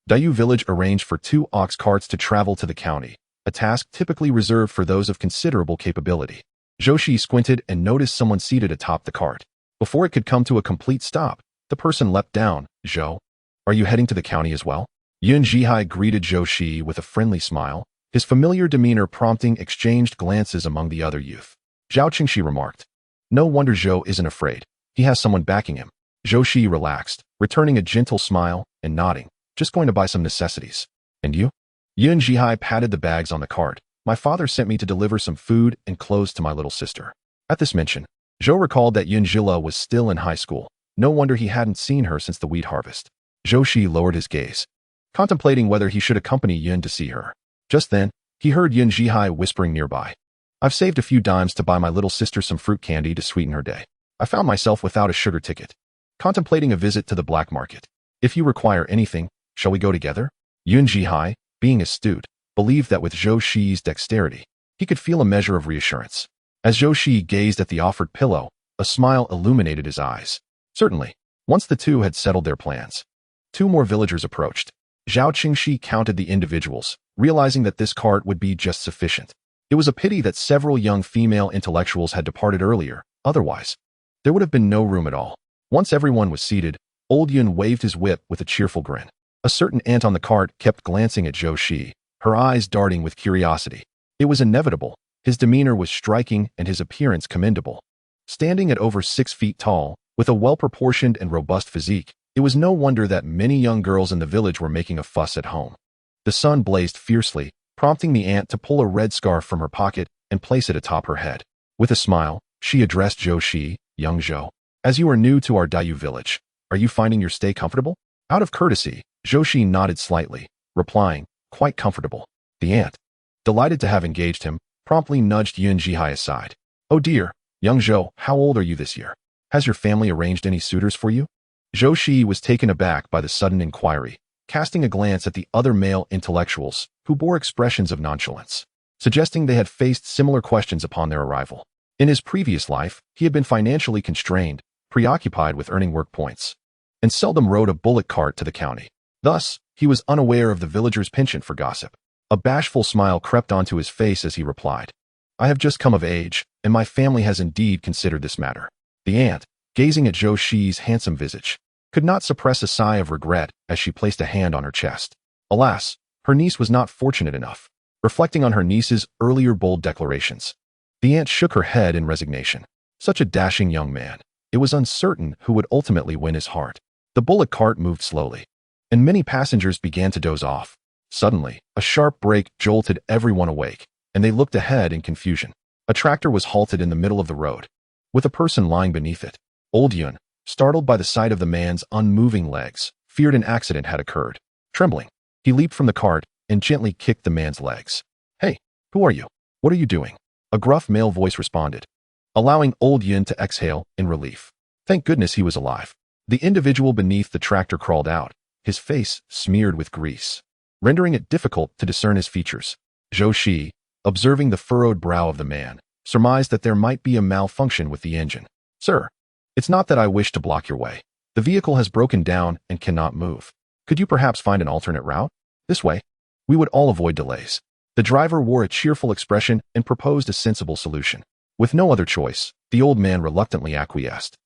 Dayu village arranged for 2 ox carts to travel to the county, a task typically reserved for those of considerable capability. Zhou Shiyi squinted and noticed someone seated atop the cart. Before it could come to a complete stop, the person leapt down. "Zhou, are you heading to the county as well?" Yun Zhihai greeted Zhou Shiyi with a friendly smile, his familiar demeanor prompting exchanged glances among the other youth. Zhao Qingxi remarked, "No wonder Zhou isn't afraid. He has someone backing him." Zhou Shiyi relaxed, returning a gentle smile and nodding. "Just going to buy some necessities. And you?" Yun Zhihai patted the bags on the cart. "My father sent me to deliver some food and clothes to my little sister." At this mention, Zhou recalled that Yun Zhila was still in high school. No wonder he hadn't seen her since the wheat harvest. Zhou Shiyi lowered his gaze, contemplating whether he should accompany Yun to see her. Just then, he heard Yun Zhihai whispering nearby. "I've saved a few dimes to buy my little sister some fruit candy to sweeten her day. I found myself without a sugar ticket, contemplating a visit to the black market. If you require anything, shall we go together?" Yun Zhihai, being astute, believed that with Zhou Shiyi's dexterity, he could feel a measure of reassurance. As Zhou Shiyi gazed at the offered pillow, a smile illuminated his eyes. Certainly, once the two had settled their plans. 2 more villagers approached. Zhao Qingxi counted the individuals, realizing that this cart would be just sufficient. It was a pity that several young female intellectuals had departed earlier, otherwise, there would have been no room at all. Once everyone was seated, old Yun waved his whip with a cheerful grin. A certain ant on the cart kept glancing at Zhou Shiyi, her eyes darting with curiosity. It was inevitable. His demeanor was striking and his appearance commendable. Standing at over 6 feet tall, with a well-proportioned and robust physique, it was no wonder that many young girls in the village were making a fuss at home. The sun blazed fiercely, prompting the ant to pull a red scarf from her pocket and place it atop her head. With a smile, she addressed Zhou Shiyi. "Young Zhou, as you are new to our Dayu village, are you finding your stay comfortable?" Out of courtesy, Zhou Shiyi nodded slightly, replying, "Quite comfortable." The ant, delighted to have engaged him, promptly nudged Yun Zhihai aside. "Oh dear, young Zhou, how old are you this year? Has your family arranged any suitors for you?" Zhou Shiyi was taken aback by the sudden inquiry, casting a glance at the other male intellectuals, who bore expressions of nonchalance, suggesting they had faced similar questions upon their arrival. In his previous life, he had been financially constrained, preoccupied with earning work points, and seldom rode a bullock cart to the county. Thus, he was unaware of the villagers' penchant for gossip. A bashful smile crept onto his face as he replied, "I have just come of age, and my family has indeed considered this matter." The ant, gazing at Zhou Shiyi's handsome visage, could not suppress a sigh of regret as she placed a hand on her chest. Alas, her niece was not fortunate enough. Reflecting on her niece's earlier bold declarations, the ant shook her head in resignation. Such a dashing young man, It was uncertain who would ultimately win his heart. The bullock cart moved slowly, and many passengers began to doze off. Suddenly, a sharp brake jolted everyone awake, and they looked ahead in confusion. A tractor was halted in the middle of the road, with a person lying beneath it. Old Yun, startled by the sight of the man's unmoving legs, feared an accident had occurred. Trembling, he leaped from the cart and gently kicked the man's legs. "Hey, who are you? What are you doing?" A gruff male voice responded, allowing Old Yun to exhale in relief. Thank goodness he was alive. The individual beneath the tractor crawled out, his face smeared with grease, rendering it difficult to discern his features. Zhou Shiyi, observing the furrowed brow of the man, surmised that there might be a malfunction with the engine. "Sir, it's not that I wish to block your way. The vehicle has broken down and cannot move. Could you perhaps find an alternate route? This way, we would all avoid delays." The driver wore a cheerful expression and proposed a sensible solution. With no other choice, the old man reluctantly acquiesced.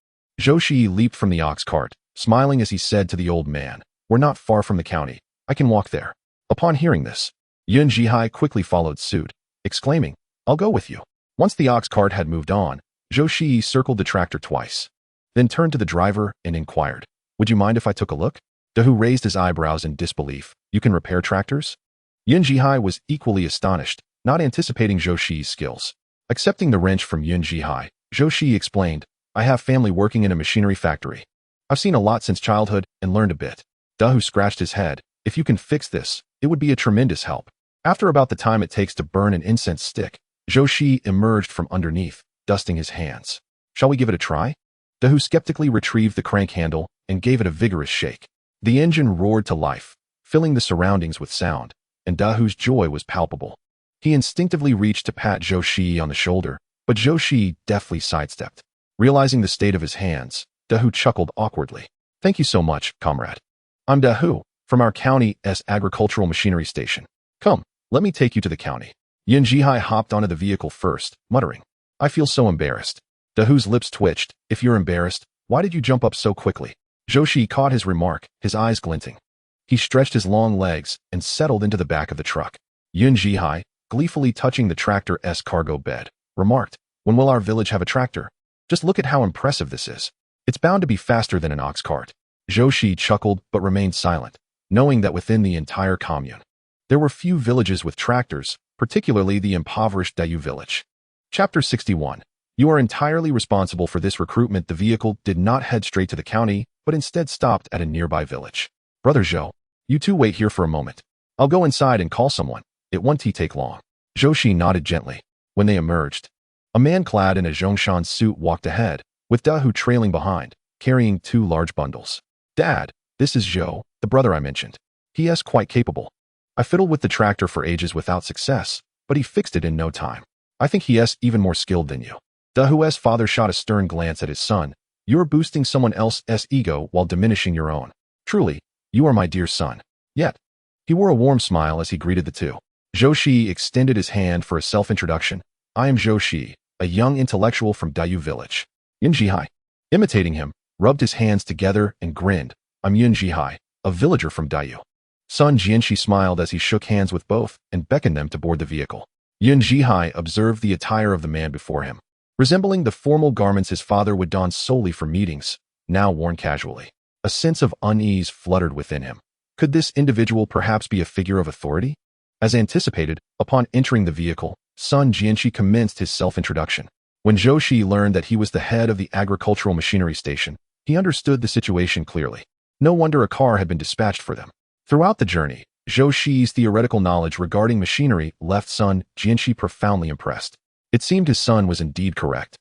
Zhou Shiyi leaped from the ox cart, smiling as he said to the old man, "We're not far from the county. I can walk there." Upon hearing this, Yun Jihai quickly followed suit, exclaiming, "I'll go with you." Once the ox cart had moved on, Zhou Shiyi circled the tractor twice, then turned to the driver and inquired, "Would you mind if I took a look?" Dahu raised his eyebrows in disbelief. "You can repair tractors?" Yun Jihai was equally astonished, not anticipating Zhou Shiyi's skills. Accepting the wrench from Yun Jihai, Zhou Shiyi explained, "I have family working in a machinery factory. I've seen a lot since childhood and learned a bit." Dahu scratched his head. "If you can fix this, it would be a tremendous help." After about the time it takes to burn an incense stick, Zhou Shiyi emerged from underneath, dusting his hands. "Shall we give it a try?" Dahu skeptically retrieved the crank handle and gave it a vigorous shake. The engine roared to life, filling the surroundings with sound, and Dahu's joy was palpable. He instinctively reached to pat Zhou Shiyi on the shoulder, but Zhou Shiyi deftly sidestepped. Realizing the state of his hands, Dahu chuckled awkwardly. "Thank you so much, comrade. I'm Dahu, from our county's agricultural machinery station. Come, let me take you to the county." Yun Jihai hopped onto the vehicle first, muttering, "I feel so embarrassed." Dahu's lips twitched. "If you're embarrassed, why did you jump up so quickly?" Zhou Shiyi caught his remark, his eyes glinting. He stretched his long legs and settled into the back of the truck. Yun Jihai, gleefully touching the tractor's cargo bed, remarked, "When will our village have a tractor? Just look at how impressive this is. It's bound to be faster than an ox cart." Zhou Shiyi chuckled but remained silent, knowing that within the entire commune, there were few villages with tractors, particularly the impoverished Dayu village. Chapter 61. You are entirely responsible for this recruitment. The vehicle did not head straight to the county, but instead stopped at a nearby village. "Brother Zhou, you two wait here for a moment. I'll go inside and call someone. It won't take long." Zhou Shiyi nodded gently. When they emerged, a man clad in a Zhongshan suit walked ahead, with Dahu trailing behind, carrying 2 large bundles. "Dad, this is Zhou, the brother I mentioned. He is quite capable. I fiddled with the tractor for ages without success, but he fixed it in no time. I think he is even more skilled than you." Dahu's father shot a stern glance at his son. "You're boosting someone else's ego while diminishing your own. Truly, you are my dear son." Yet, he wore a warm smile as he greeted the two. Zhou Shiyi extended his hand for a self-introduction. "I am Zhou Shiyi, a young intellectual from Dayu village." Yun Jihai, imitating him, rubbed his hands together and grinned. "I'm Yun Jihai, a villager from Dayu." Son Jianxi smiled as he shook hands with both and beckoned them to board the vehicle. Yun Jihai observed the attire of the man before him, resembling the formal garments his father would don solely for meetings, now worn casually. A sense of unease fluttered within him. Could this individual perhaps be a figure of authority? As anticipated, upon entering the vehicle, Son Jianxi commenced his self-introduction. When Zhou Shiyi learned that he was the head of the agricultural machinery station, he understood the situation clearly. No wonder a car had been dispatched for them. Throughout the journey, Zhou Shiyi's theoretical knowledge regarding machinery left Son Jianxi profoundly impressed. It seemed his son was indeed correct.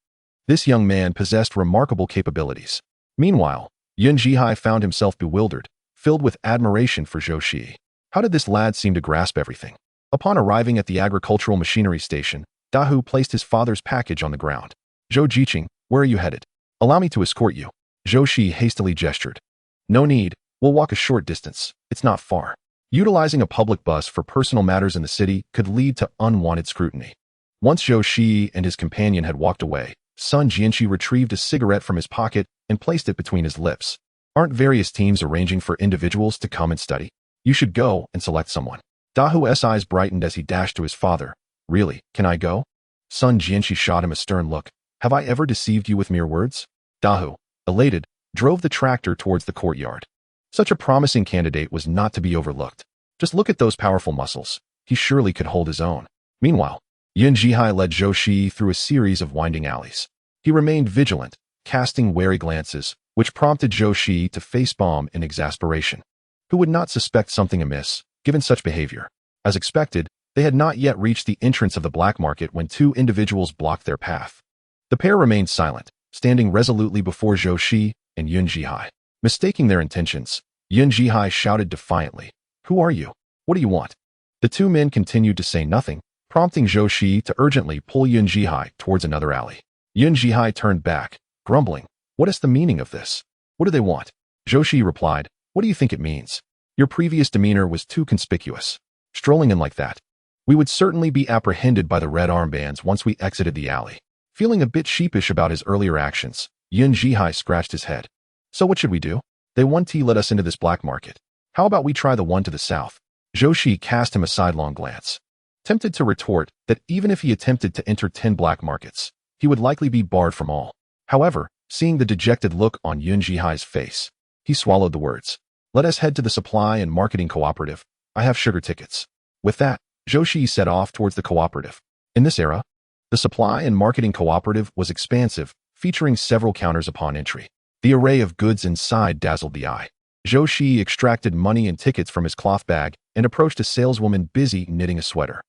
This young man possessed remarkable capabilities. Meanwhile, Yun Jihai found himself bewildered, filled with admiration for Zhou Shiyi. How did this lad seem to grasp everything? Upon arriving at the agricultural machinery station, Dahu placed his father's package on the ground. "Zhou Jiqing, where are you headed? Allow me to escort you." Zhou Shiyi hastily gestured. "No need, we'll walk a short distance. It's not far." Utilizing a public bus for personal matters in the city could lead to unwanted scrutiny. Once Zhou Shiyi and his companion had walked away, Son Jianxi retrieved a cigarette from his pocket and placed it between his lips. "Aren't various teams arranging for individuals to come and study? You should go and select someone." Dahu's eyes brightened as he dashed to his father. "Really, can I go?" Son Jianxi shot him a stern look. "Have I ever deceived you with mere words? Dahu, elated, drove the tractor towards the courtyard. Such a promising candidate was not to be overlooked. Just look at those powerful muscles. He surely could hold his own. Meanwhile, Yun Jihai led Zhou Shiyi through a series of winding alleys. He remained vigilant, casting wary glances, which prompted Zhou Shiyi to facepalm in exasperation. Who would not suspect something amiss, given such behavior? As expected, they had not yet reached the entrance of the black market when two individuals blocked their path. The pair remained silent, standing resolutely before Zhou Shiyi and Yun Jihai. Mistaking their intentions, Yun Jihai shouted defiantly, "Who are you? What do you want?" The two men continued to say nothing, prompting Zhou Shiyi to urgently pull Yun Jihai towards another alley. Yun Jihai turned back, grumbling, "What is the meaning of this? What do they want?" Zhou Shiyi replied, "What do you think it means? Your previous demeanor was too conspicuous. Strolling in like that. We would certainly be apprehended by the red armbands once we exited the alley." Feeling a bit sheepish about his earlier actions, Yun Jihai scratched his head. "So what should we do? They 1T let us into this black market. How about we try the one to the south?" Zhou Shiyi cast him a sidelong glance, tempted to retort that even if he attempted to enter 10 black markets, he would likely be barred from all. However, seeing the dejected look on Yun Jihai's face, he swallowed the words. "Let us head to the supply and marketing cooperative. I have sugar tickets." With that, Zhou Shiyi set off towards the cooperative. In this era, the supply and marketing cooperative was expansive, featuring several counters upon entry. The array of goods inside dazzled the eye. Zhou Shiyi extracted money and tickets from his cloth bag and approached a saleswoman busy knitting a sweater.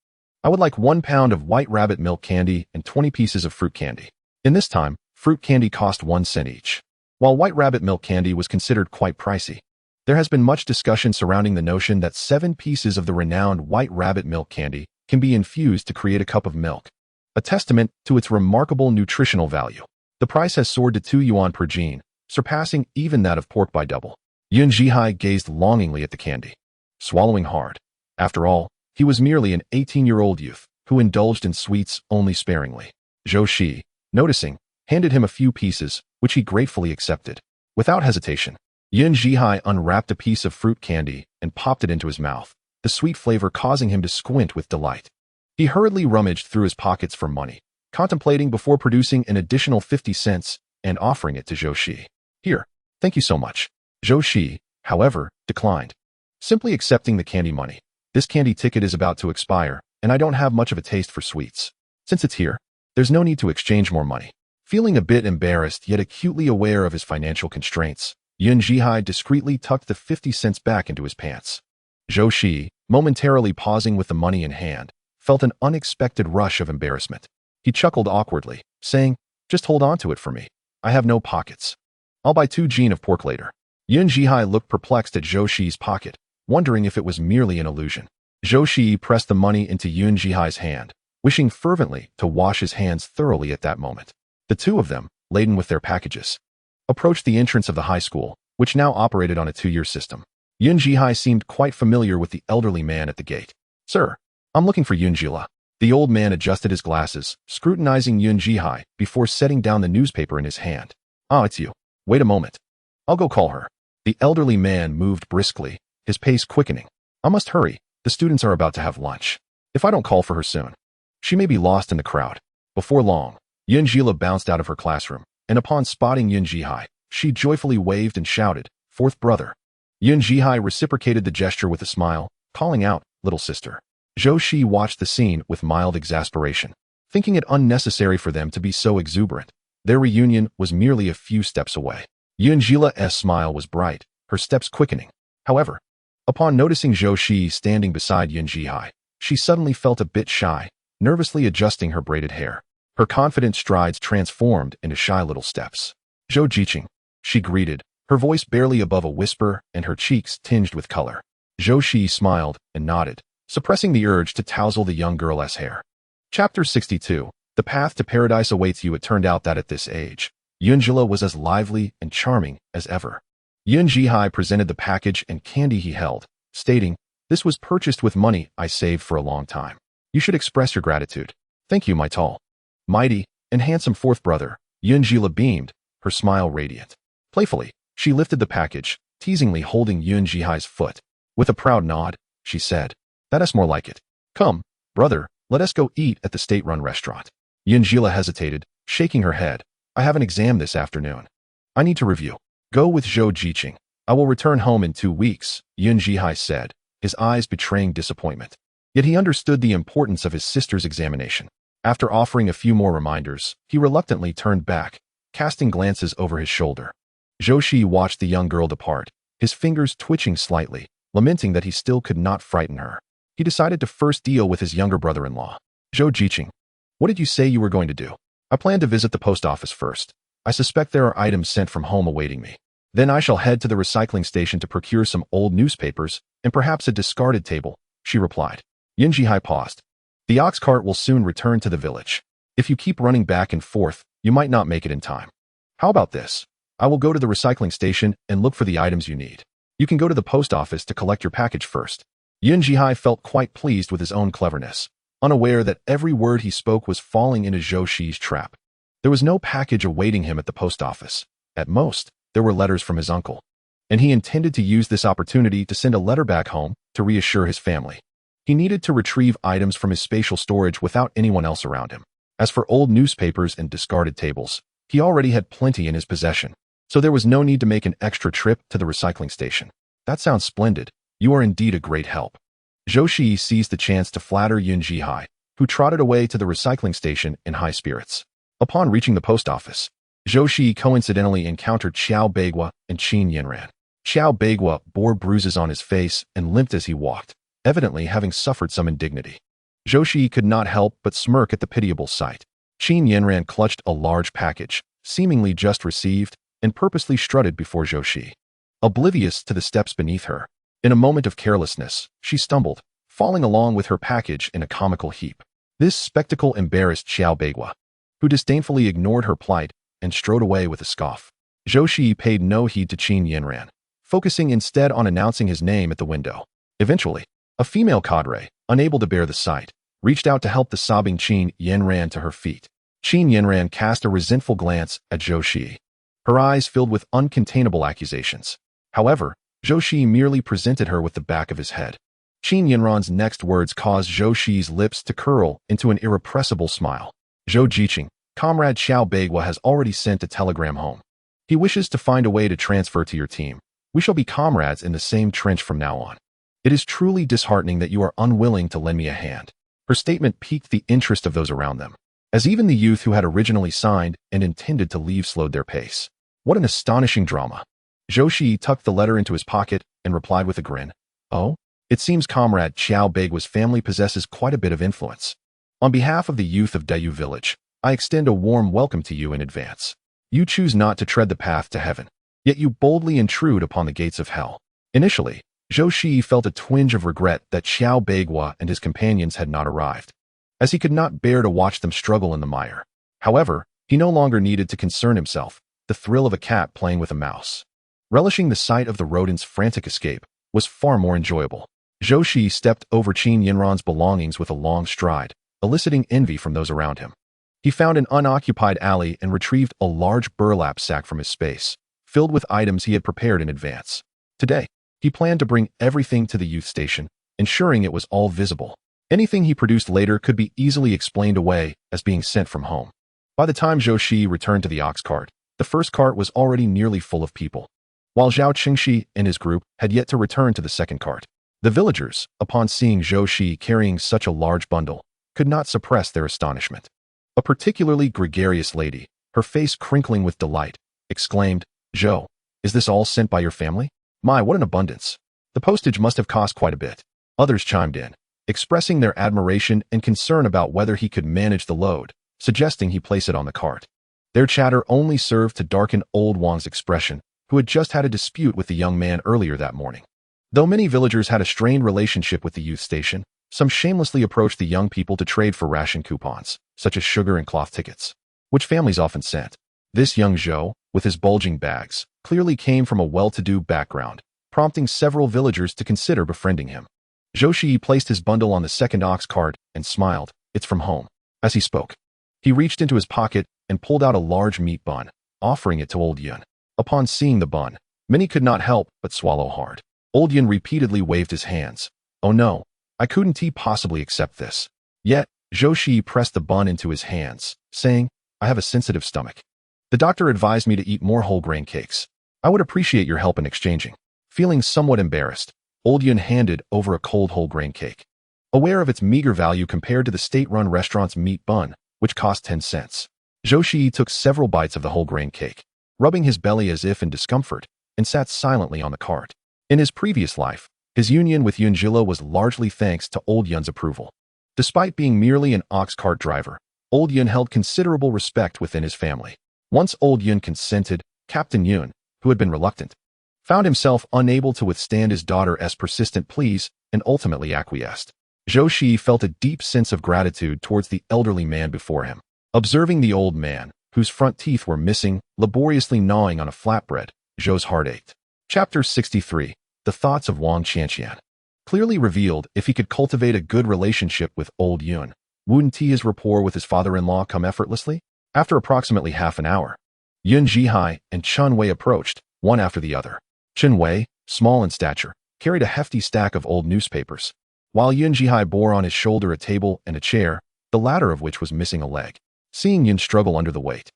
"I would like 1 pound of white rabbit milk candy and 20 pieces of fruit candy." In this time, fruit candy cost 1 cent each. While white rabbit milk candy was considered quite pricey, there has been much discussion surrounding the notion that 7 pieces of the renowned white rabbit milk candy can be infused to create a cup of milk, a testament to its remarkable nutritional value. The price has soared to 2 yuan per jean, surpassing even that of pork by double. Yun Jihai gazed longingly at the candy, swallowing hard. After all, he was merely an 18-year-old youth who indulged in sweets only sparingly. Zhou Shiyi, noticing, handed him a few pieces, which he gratefully accepted. Without hesitation, Yun Jihai unwrapped a piece of fruit candy and popped it into his mouth, the sweet flavor causing him to squint with delight. He hurriedly rummaged through his pockets for money, contemplating before producing an additional 50 cents and offering it to Zhou Shiyi. "Here, thank you so much." Zhou Shiyi, however, declined, simply accepting the candy money. "This candy ticket is about to expire, and I don't have much of a taste for sweets. Since it's here, there's no need to exchange more money." Feeling a bit embarrassed yet acutely aware of his financial constraints, Yun Jihai discreetly tucked the 50 cents back into his pants. Zhou Shiyi, momentarily pausing with the money in hand, felt an unexpected rush of embarrassment. He chuckled awkwardly, saying, "Just hold on to it for me. I have no pockets. I'll buy 2 jean of pork later." Yun Jihai looked perplexed at Zhou Shiyi's pocket, wondering if it was merely an illusion. Zhou Shiyi pressed the money into Yun Jihai's hand, wishing fervently to wash his hands thoroughly at that moment. The two of them, laden with their packages, approached the entrance of the high school, which now operated on a 2-year system. Yun Jihai seemed quite familiar with the elderly man at the gate. "Sir, I'm looking for Yun Jihai." The old man adjusted his glasses, scrutinizing Yun Jihai before setting down the newspaper in his hand. "Ah, it's you. Wait a moment. I'll go call her." The elderly man moved briskly, his pace quickening. "I must hurry. The students are about to have lunch. If I don't call for her soon, she may be lost in the crowd." Before long, Yun Jihai bounced out of her classroom, and upon spotting Yun Jihai, she joyfully waved and shouted, "Fourth brother." Yun Jihai reciprocated the gesture with a smile, calling out, "Little sister." Zhou Shiyi watched the scene with mild exasperation, thinking it unnecessary for them to be so exuberant. Their reunion was merely a few steps away. Yun Jihai's smile was bright, her steps quickening. However, upon noticing Zhou Shiyi standing beside Yun Jihai, she suddenly felt a bit shy, nervously adjusting her braided hair. Her confident strides transformed into shy little steps. "Zhou Jiqing," she greeted, her voice barely above a whisper and her cheeks tinged with color. Zhou Shiyi smiled and nodded, suppressing the urge to touzle the young girl's hair. Chapter 62. The path to paradise awaits you. It turned out that at this age, Yun Jihai was as lively and charming as ever. Yun Jihai presented the package and candy he held, stating, "This was purchased with money I saved for a long time. You should express your gratitude." "Thank you, my tall, mighty, and handsome fourth brother." Yun Jihai beamed, her smile radiant. Playfully, she lifted the package, teasingly holding Yun Jihai's foot. With a proud nod, she said, "That is more like it. Come, brother, let us go eat at the state-run restaurant." Yun Jihai hesitated, shaking her head. "I have an exam this afternoon." I need to review. Go with Zhou Shiyi. I will return home in 2 weeks, Yun Jihai said, his eyes betraying disappointment. Yet he understood the importance of his sister's examination. After offering a few more reminders, he reluctantly turned back, casting glances over his shoulder. Zhou Shiyi watched the young girl depart, his fingers twitching slightly, lamenting that he still could not frighten her. He decided to first deal with his younger brother-in-law. Zhou Shiyi, what did you say you were going to do? I plan to visit the post office first. I suspect there are items sent from home awaiting me. Then I shall head to the recycling station to procure some old newspapers and perhaps a discarded table, she replied. Yun Jihai paused. The ox cart will soon return to the village. If you keep running back and forth, you might not make it in time. How about this? I will go to the recycling station and look for the items you need. You can go to the post office to collect your package first. Yun Jihai felt quite pleased with his own cleverness, unaware that every word he spoke was falling into Zhou Shiyi's trap. There was no package awaiting him at the post office. At most, there were letters from his uncle. And he intended to use this opportunity to send a letter back home to reassure his family. He needed to retrieve items from his spatial storage without anyone else around him. As for old newspapers and discarded tables, he already had plenty in his possession, so there was no need to make an extra trip to the recycling station. That sounds splendid. You are indeed a great help. Zhou Shiyi seized the chance to flatter Yun Jihai, who trotted away to the recycling station in high spirits. Upon reaching the post office, Zhou Shiyi coincidentally encountered Qiao Beigua and Qin Yanran. Qiao Beigua bore bruises on his face and limped as he walked, evidently having suffered some indignity. Zhou Shiyi could not help but smirk at the pitiable sight. Qin Yanran clutched a large package, seemingly just received, and purposely strutted before Zhou Shiyi, oblivious to the steps beneath her. In a moment of carelessness, she stumbled, falling along with her package in a comical heap. This spectacle embarrassed Qiao Beigua, who disdainfully ignored her plight and strode away with a scoff. Zhou Shiyi paid no heed to Qin Yanran, focusing instead on announcing his name at the window. Eventually, a female cadre, unable to bear the sight, reached out to help the sobbing Qin Yanran to her feet. Qin Yanran cast a resentful glance at Zhou Shiyi, her eyes filled with uncontainable accusations. However, Zhou Shiyi merely presented her with the back of his head. Qin Yanran's next words caused Zhou Shiyi's lips to curl into an irrepressible smile. Zhou Shiyi, Comrade Qiao Beigua has already sent a telegram home. He wishes to find a way to transfer to your team. We shall be comrades in the same trench from now on. It is truly disheartening that you are unwilling to lend me a hand. Her statement piqued the interest of those around them, as even the youth who had originally signed and intended to leave slowed their pace. What an astonishing drama. Zhou Shiyi tucked the letter into his pocket and replied with a grin. Oh, it seems Comrade Qiao Beigua's family possesses quite a bit of influence. On behalf of the youth of Dayu Village, I extend a warm welcome to you in advance. You choose not to tread the path to heaven, yet you boldly intrude upon the gates of hell. Initially, Zhou Shiyi felt a twinge of regret that Qiao Beigua and his companions had not arrived, as he could not bear to watch them struggle in the mire. However, he no longer needed to concern himself. The thrill of a cat playing with a mouse, relishing the sight of the rodent's frantic escape, was far more enjoyable. Zhou Shiyi stepped over Qin Yanran's belongings with a long stride, eliciting envy from those around him. He found an unoccupied alley and retrieved a large burlap sack from his space, filled with items he had prepared in advance. Today, he planned to bring everything to the youth station, ensuring it was all visible. Anything he produced later could be easily explained away as being sent from home. By the time Zhou Shiyi returned to the ox cart, the first cart was already nearly full of people, while Zhao Qingxi and his group had yet to return to the second cart. The villagers, upon seeing Zhou Shiyi carrying such a large bundle, could not suppress their astonishment. A particularly gregarious lady, her face crinkling with delight, exclaimed, "Zhou, is this all sent by your family? My, what an abundance! The postage must have cost quite a bit." Others chimed in, expressing their admiration and concern about whether he could manage the load, suggesting he place it on the cart. Their chatter only served to darken old Wang's expression, who had just had a dispute with the young man earlier that morning. Though many villagers had a strained relationship with the youth station, some shamelessly approached the young people to trade for ration coupons, such as sugar and cloth tickets, which families often sent. This young Zhou, with his bulging bags, clearly came from a well-to-do background, prompting several villagers to consider befriending him. Zhou Shiyi placed his bundle on the second ox cart and smiled, "It's from home." As he spoke, he reached into his pocket and pulled out a large meat bun, offering it to old Yun. Upon seeing the bun, many could not help but swallow hard. Old Yun repeatedly waved his hands. "Oh no, I couldn't possibly accept this." Yet, Zhou Shiyi pressed the bun into his hands, saying, "I have a sensitive stomach." The doctor advised me to eat more whole grain cakes. I would appreciate your help in exchanging. Feeling somewhat embarrassed, Old Yun handed over a cold whole grain cake. Aware of its meager value compared to the state-run restaurant's meat bun, which cost 10 cents. Zhou Shiyi took several bites of the whole grain cake, rubbing his belly as if in discomfort, and sat silently on the cart. In his previous life, his union with Yunjila was largely thanks to Old Yun's approval. Despite being merely an ox cart driver, Old Yun held considerable respect within his family. Once Old Yun consented, Captain Yun, who had been reluctant, found himself unable to withstand his daughter's persistent pleas and ultimately acquiesced. Zhou Shiyi felt a deep sense of gratitude towards the elderly man before him. Observing the old man, whose front teeth were missing, laboriously gnawing on a flatbread, Zhou's heart ached. Chapter 63. The Thoughts of Wang Qianqian. Clearly revealed if he could cultivate a good relationship with Old Yun, wouldn't his rapport with his father-in-law come effortlessly? After approximately half an hour, Yun Zhihai and Chen Wei approached, one after the other. Chen Wei, small in stature, carried a hefty stack of old newspapers, while Yun Zhihai bore on his shoulder a table and a chair, the latter of which was missing a leg. Seeing Yun struggle under the weight,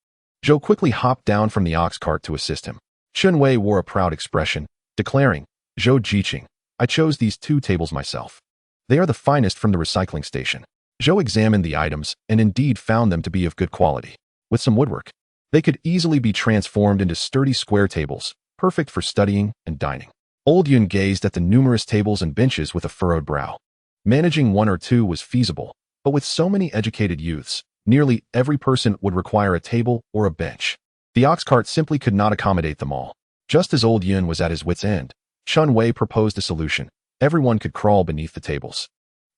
Zhou quickly hopped down from the ox cart to assist him. Chen Wei wore a proud expression, declaring, "Zhou Jiqing, I chose these 2 tables myself. They are the finest from the recycling station." Zhou examined the items and indeed found them to be of good quality. With some woodwork, they could easily be transformed into sturdy square tables, perfect for studying and dining. Old Yun gazed at the numerous tables and benches with a furrowed brow. Managing 1 or 2 was feasible, but with so many educated youths, nearly every person would require a table or a bench. The ox cart simply could not accommodate them all. Just as Old Yun was at his wit's end, Chen Wei proposed a solution. Everyone could crawl beneath the tables.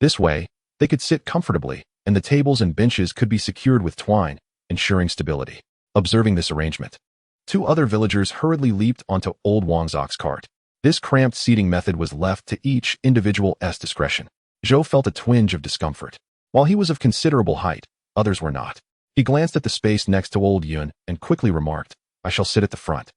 This way, they could sit comfortably, and the tables and benches could be secured with twine, ensuring stability. Observing this arrangement, 2 other villagers hurriedly leaped onto Old Wang's ox cart. This cramped seating method was left to each individual's discretion. Zhou felt a twinge of discomfort. While he was of considerable height, others were not. He glanced at the space next to Old Yun and quickly remarked, "I shall sit at the front.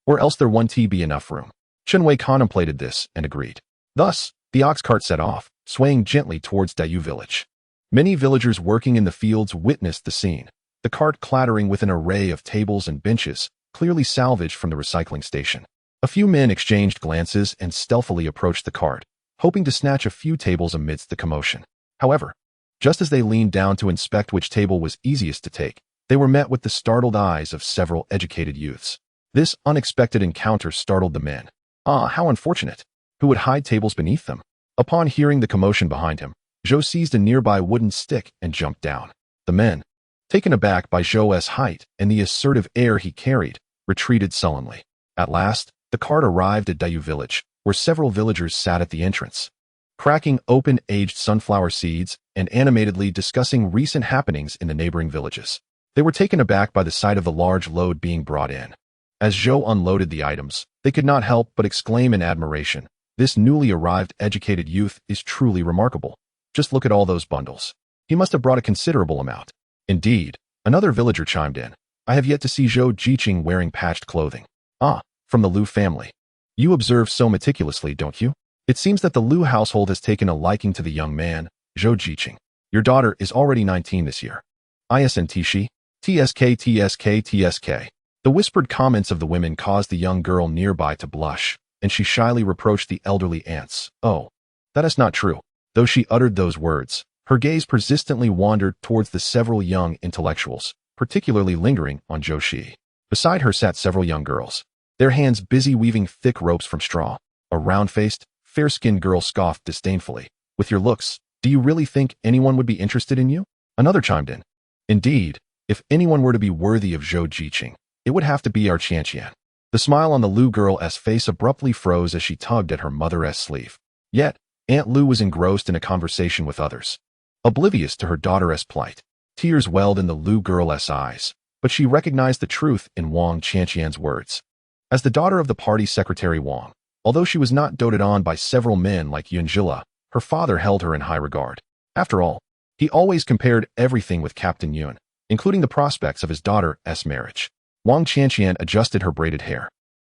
Or else there won't be enough room." Chen Wei contemplated this and agreed. Thus, the ox cart set off, swaying gently towards Dayu village. Many villagers working in the fields witnessed the scene, the cart clattering with an array of tables and benches, clearly salvaged from the recycling station. A few men exchanged glances and stealthily approached the cart, hoping to snatch a few tables amidst the commotion. However, just as they leaned down to inspect which table was easiest to take, they were met with the startled eyes of several educated youths. This unexpected encounter startled the men. Ah, how unfortunate! Who would hide tables beneath them? Upon hearing the commotion behind him, Zhou seized a nearby wooden stick and jumped down. The men, taken aback by Zhou's height and the assertive air he carried, retreated sullenly. At last, the cart arrived at Dayu village, where several villagers sat at the entrance, cracking open aged sunflower seeds and animatedly discussing recent happenings in the neighboring villages. They were taken aback by the sight of the large load being brought in. As Zhou unloaded the items, they could not help but exclaim in admiration, "This newly arrived educated youth is truly remarkable. Just look at all those bundles. He must have brought a considerable amount." Indeed, another villager chimed in, "I have yet to see Zhou Jiqing wearing patched clothing." "Ah, from the Liu family. You observe so meticulously, don't you? It seems that the Liu household has taken a liking to the young man, Zhou Jiqing. Your daughter is already 19 this year. ISNT TSK. The whispered comments of the women caused the young girl nearby to blush, and she shyly reproached the elderly aunts. "Oh, that is not true." Though she uttered those words, her gaze persistently wandered towards the several young intellectuals, particularly lingering on Zhou Shiyi. Beside her sat several young girls, their hands busy weaving thick ropes from straw. A round-faced, fair-skinned girl scoffed disdainfully. "With your looks, do you really think anyone would be interested in you?" Another chimed in. "Indeed, if anyone were to be worthy of Zhou Jiqing, it would have to be our Qianqian." The smile on the Liu girl's face abruptly froze as she tugged at her mother's sleeve. Yet, Aunt Liu was engrossed in a conversation with others, oblivious to her daughter's plight. Tears welled in the Liu girl's eyes, but she recognized the truth in Wang Qianqian's words. As the daughter of the party secretary Wang, although she was not doted on by several men like Yunjila, her father held her in high regard. After all, he always compared everything with Captain Yun, including the prospects of his daughter's marriage. Wang Qianqian adjusted her braided hair,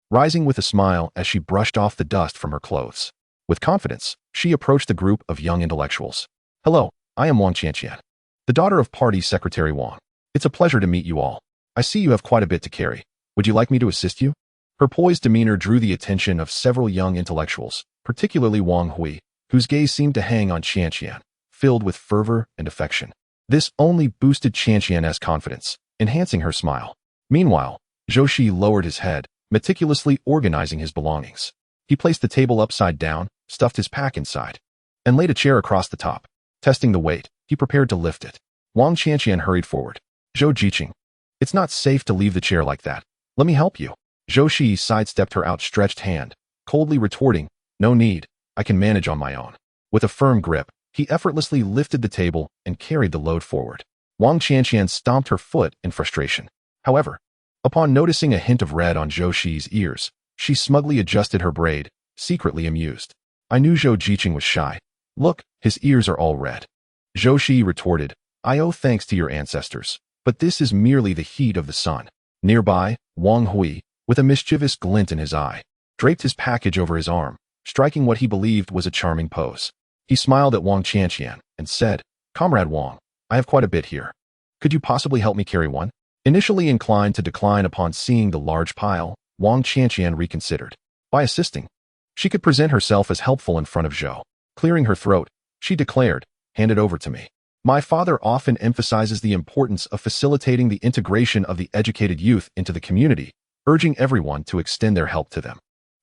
rising with a smile as she brushed off the dust from her clothes. With confidence, she approached the group of young intellectuals. "Hello, I am Wang Qianqian, the daughter of party secretary Wang. It's a pleasure to meet you all." I see you have quite a bit to carry. Would you like me to assist you? Her poised demeanor drew the attention of several young intellectuals, particularly Wang Hui, whose gaze seemed to hang on Qianqian, filled with fervor and affection. This only boosted Qianqian's confidence, enhancing her smile. Meanwhile, Zhou Shiyi lowered his head, meticulously organizing his belongings. He placed the table upside down, stuffed his pack inside, and laid a chair across the top. Testing the weight, he prepared to lift it. Wang Qianqian hurried forward. Zhou Jiqing, it's not safe to leave the chair like that. Let me help you. Zhou Shiyi sidestepped her outstretched hand, coldly retorting, no need, I can manage on my own. With a firm grip, he effortlessly lifted the table and carried the load forward. Wang Qianqian stomped her foot in frustration. However, upon noticing a hint of red on Zhou Shiyi's ears, she smugly adjusted her braid, secretly amused. I knew Zhou Jiqing was shy. Look, his ears are all red. Zhou Shiyi retorted, I owe thanks to your ancestors, but this is merely the heat of the sun. Nearby, Wang Hui, with a mischievous glint in his eye, draped his package over his arm, striking what he believed was a charming pose. He smiled at Wang Qianqian and said, Comrade Wang, I have quite a bit here. Could you possibly help me carry one? Initially inclined to decline upon seeing the large pile, Wang Qianqian reconsidered. By assisting, she could present herself as helpful in front of Zhou. Clearing her throat, she declared, hand it over to me. My father often emphasizes the importance of facilitating the integration of the educated youth into the community, urging everyone to extend their help to them.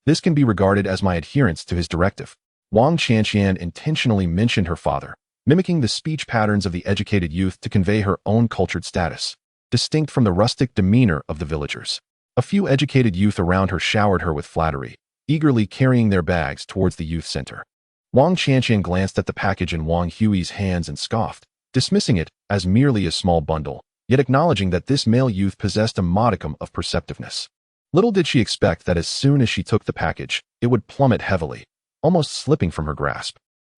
This can be regarded as my adherence to his directive. Wang Qianqian intentionally mentioned her father, mimicking the speech patterns of the educated youth to convey her own cultured status, distinct from the rustic demeanor of the villagers. A few educated youth around her showered her with flattery, eagerly carrying their bags towards the youth center. Wang Qianqian glanced at the package in Wang Hui's hands and scoffed, dismissing it as merely a small bundle, yet acknowledging that this male youth possessed a modicum of perceptiveness. Little did she expect that as soon as she took the package, it would plummet heavily, almost slipping from her grasp.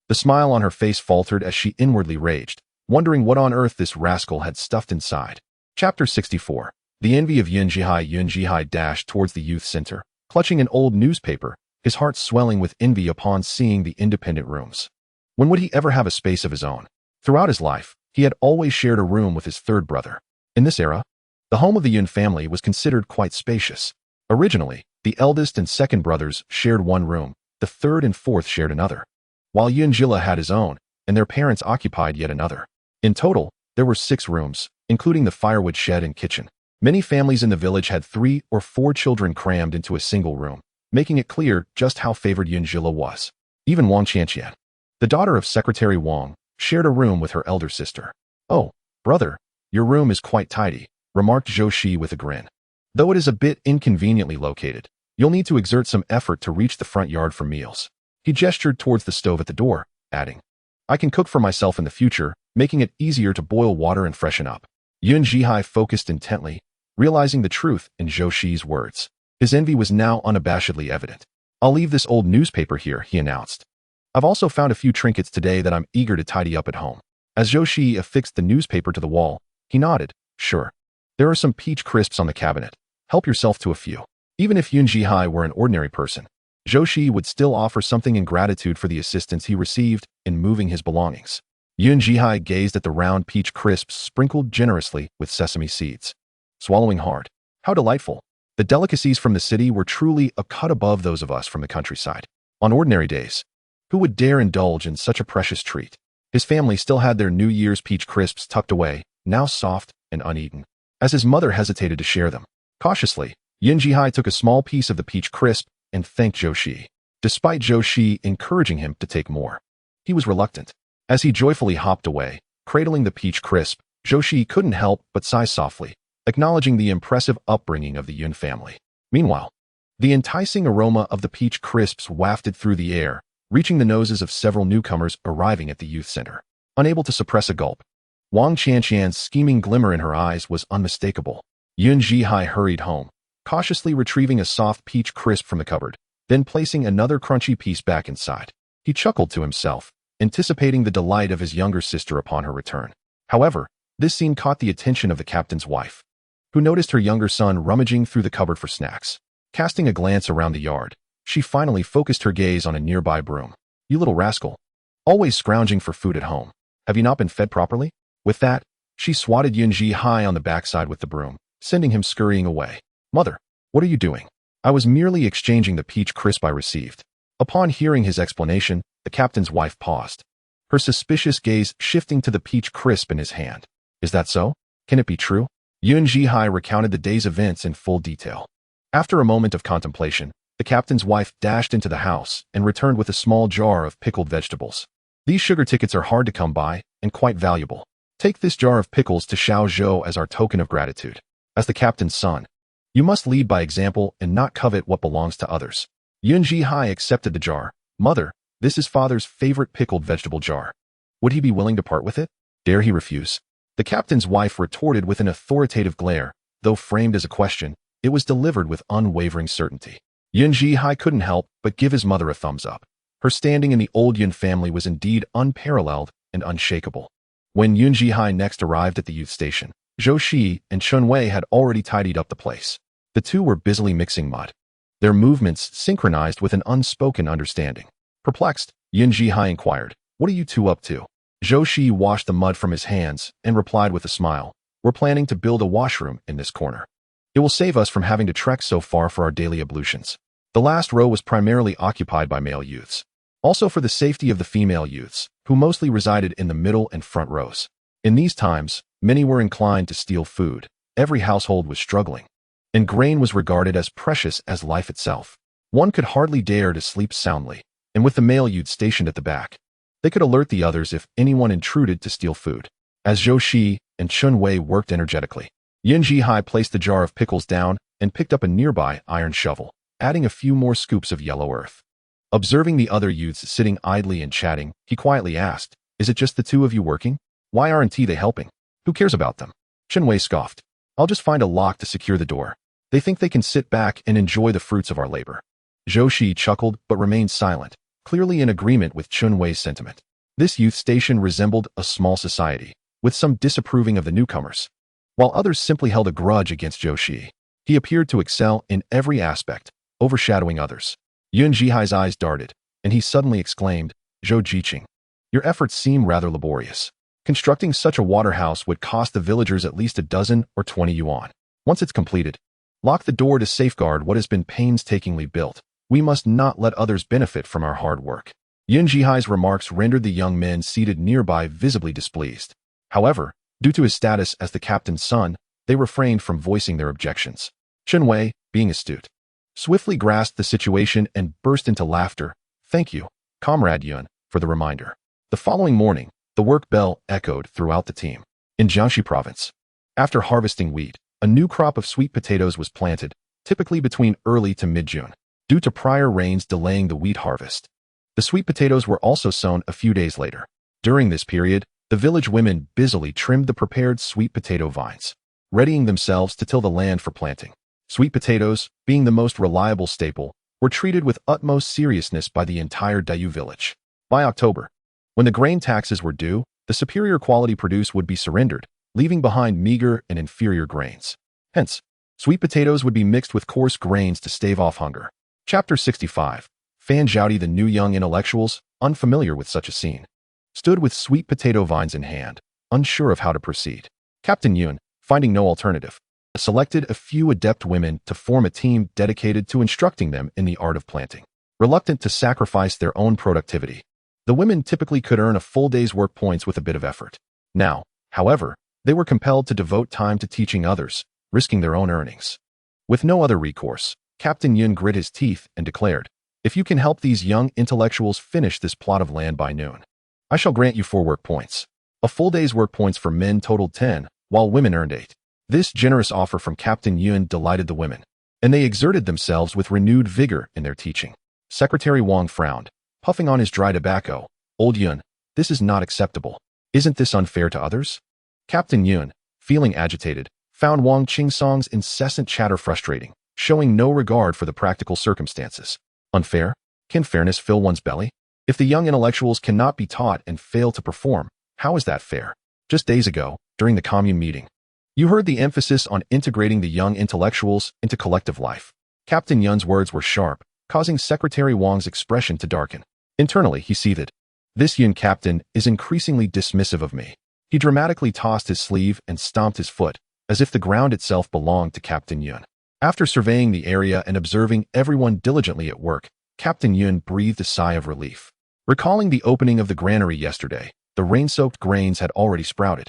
The smile on her face faltered as she inwardly raged, wondering what on earth this rascal had stuffed inside. Chapter 64. The envy of Yun Jihai dashed towards the youth center, clutching an old newspaper, his heart swelling with envy upon seeing the independent rooms. When would he ever have a space of his own? Throughout his life, he had always shared a room with his third brother. In this era, the home of the Yun family was considered quite spacious. Originally, the eldest and second brothers shared one room, the third and fourth shared another, while Yun Jila had his own, and their parents occupied yet another. In total, there were 6 rooms, including the firewood shed and kitchen. Many families in the village had 3 or 4 children crammed into a single room, making it clear just how favored Yun Jila was. Even Wang Qianqian, the daughter of Secretary Wang, shared a room with her elder sister. Oh, brother, your room is quite tidy, remarked Zhou Shiyi with a grin. Though it is a bit inconveniently located, you'll need to exert some effort to reach the front yard for meals. He gestured towards the stove at the door, adding, I can cook for myself in the future, making it easier to boil water and freshen up. Yun Jihai focused intently, realizing the truth in Zhou Shiyi's words. His envy was now unabashedly evident. I'll leave this old newspaper here, he announced. I've also found a few trinkets today that I'm eager to tidy up at home. As Zhou Shiyi affixed the newspaper to the wall, he nodded, sure. There are some peach crisps on the cabinet. Help yourself to a few. Even if Yun Jihai were an ordinary person, Zhou Shiyi would still offer something in gratitude for the assistance he received in moving his belongings. Yun Jihai gazed at the round peach crisps sprinkled generously with sesame seeds. Swallowing hard. How delightful. The delicacies from the city were truly a cut above those of us from the countryside. On ordinary days, who would dare indulge in such a precious treat? His family still had their New Year's peach crisps tucked away, now soft and uneaten, as his mother hesitated to share them. Cautiously, Yun Jihai took a small piece of the peach crisp and thanked Zhou Shiyi, despite Zhou Shiyi encouraging him to take more. He was reluctant. As he joyfully hopped away, cradling the peach crisp, Zhou Shiyi couldn't help but sigh softly, acknowledging the impressive upbringing of the Yun family. Meanwhile, the enticing aroma of the peach crisps wafted through the air, reaching the noses of several newcomers arriving at the youth center. Unable to suppress a gulp, Wang Qianqian's scheming glimmer in her eyes was unmistakable. Yun Jihai hurried home, cautiously retrieving a soft peach crisp from the cupboard, then placing another crunchy piece back inside. He chuckled to himself, anticipating the delight of his younger sister upon her return. However, this scene caught the attention of the captain's wife, who noticed her younger son rummaging through the cupboard for snacks. Casting a glance around the yard, she finally focused her gaze on a nearby broom. You little rascal. Always scrounging for food at home. Have you not been fed properly? With that, she swatted Yun Jihai on the backside with the broom, sending him scurrying away. "Mother, what are you doing?" "I was merely exchanging the peach crisp I received." Upon hearing his explanation, the captain's wife paused, her suspicious gaze shifting to the peach crisp in his hand. "Is that so? Can it be true?" Zhou Shiyi recounted the day's events in full detail. After a moment of contemplation, the captain's wife dashed into the house and returned with a small jar of pickled vegetables. "These sugar tickets are hard to come by and quite valuable. Take this jar of pickles to Xiao Zhou as our token of gratitude. As the captain's son, you must lead by example and not covet what belongs to others." Zhou Shiyi accepted the jar. "Mother, this is father's favorite pickled vegetable jar. Would he be willing to part with it? Dare he refuse?" The captain's wife retorted with an authoritative glare. Though framed as a question, it was delivered with unwavering certainty. Zhou Shiyi couldn't help but give his mother a thumbs up. Her standing in the old Yun family was indeed unparalleled and unshakable. When Zhou Shiyi next arrived at the youth station, Zhou Shiyi and Chun Wei had already tidied up the place. The two were busily mixing mud, their movements synchronized with an unspoken understanding. Perplexed, Zhou Shiyi inquired, "What are you two up to?" Zhou Shiyi washed the mud from his hands and replied with a smile, "We're planning to build a washroom in this corner. It will save us from having to trek so far for our daily ablutions." The last row was primarily occupied by male youths, also for the safety of the female youths, who mostly resided in the middle and front rows. In these times, many were inclined to steal food. Every household was struggling, and grain was regarded as precious as life itself. One could hardly dare to sleep soundly, and with the male youths stationed at the back, they could alert the others if anyone intruded to steal food. As Zhou Shiyi and Chun Wei worked energetically, Zhou Shiyi placed the jar of pickles down and picked up a nearby iron shovel, adding a few more scoops of yellow earth. Observing the other youths sitting idly and chatting, he quietly asked, "Is it just the two of you working? Why aren't they helping? Who cares about them?" Chun Wei scoffed, "I'll just find a lock to secure the door. They think they can sit back and enjoy the fruits of our labor." Zhou Shiyi chuckled but remained silent, clearly in agreement with Chun Wei's sentiment. This youth station resembled a small society, with some disapproving of the newcomers, while others simply held a grudge against Zhou Shiyi. He appeared to excel in every aspect, overshadowing others. Zhou Shiyi's eyes darted, and he suddenly exclaimed, "Zhou Jiqing, your efforts seem rather laborious. Constructing such a water house would cost the villagers at least a dozen or 20 yuan. Once it's completed, lock the door to safeguard what has been painstakingly built. We must not let others benefit from our hard work." Zhou Shiyi's remarks rendered the young men seated nearby visibly displeased. However, due to his status as the captain's son, they refrained from voicing their objections. Chun Wei, being astute, swiftly grasped the situation and burst into laughter. "Thank you, Comrade Yun, for the reminder." The following morning, the work bell echoed throughout the team. In Jiangxi province, after harvesting wheat, a new crop of sweet potatoes was planted, typically between early to mid-June, due to prior rains delaying the wheat harvest. The sweet potatoes were also sown a few days later. During this period, the village women busily trimmed the prepared sweet potato vines, readying themselves to till the land for planting. Sweet potatoes, being the most reliable staple, were treated with utmost seriousness by the entire Dayu village. By October, when the grain taxes were due, the superior quality produce would be surrendered, leaving behind meager and inferior grains. Hence, sweet potatoes would be mixed with coarse grains to stave off hunger. Chapter 65. Fan Zhaodi, the new young intellectuals, unfamiliar with such a scene, stood with sweet potato vines in hand, unsure of how to proceed. Captain Yun, finding no alternative, selected a few adept women to form a team dedicated to instructing them in the art of planting. Reluctant to sacrifice their own productivity, the women typically could earn a full day's work points with a bit of effort. Now, however, they were compelled to devote time to teaching others, risking their own earnings. With no other recourse, Captain Yun grit his teeth and declared, "If you can help these young intellectuals finish this plot of land by noon, I shall grant you 4 work points." A full day's work points for men totaled 10, while women earned 8. This generous offer from Captain Yun delighted the women, and they exerted themselves with renewed vigor in their teaching. Secretary Wang frowned, puffing on his dry tobacco. "Old Yun, this is not acceptable. Isn't this unfair to others?" Captain Yun, feeling agitated, found Wang Qingsong's incessant chatter frustrating, showing no regard for the practical circumstances. Unfair? Can fairness fill one's belly? If the young intellectuals cannot be taught and fail to perform, how is that fair? Just days ago, during the commune meeting, you heard the emphasis on integrating the young intellectuals into collective life. Captain Yun's words were sharp, causing Secretary Wang's expression to darken. Internally, he seethed. This Yun captain is increasingly dismissive of me. He dramatically tossed his sleeve and stomped his foot, as if the ground itself belonged to Captain Yun. After surveying the area and observing everyone diligently at work, Captain Yun breathed a sigh of relief. Recalling the opening of the granary yesterday, the rain-soaked grains had already sprouted,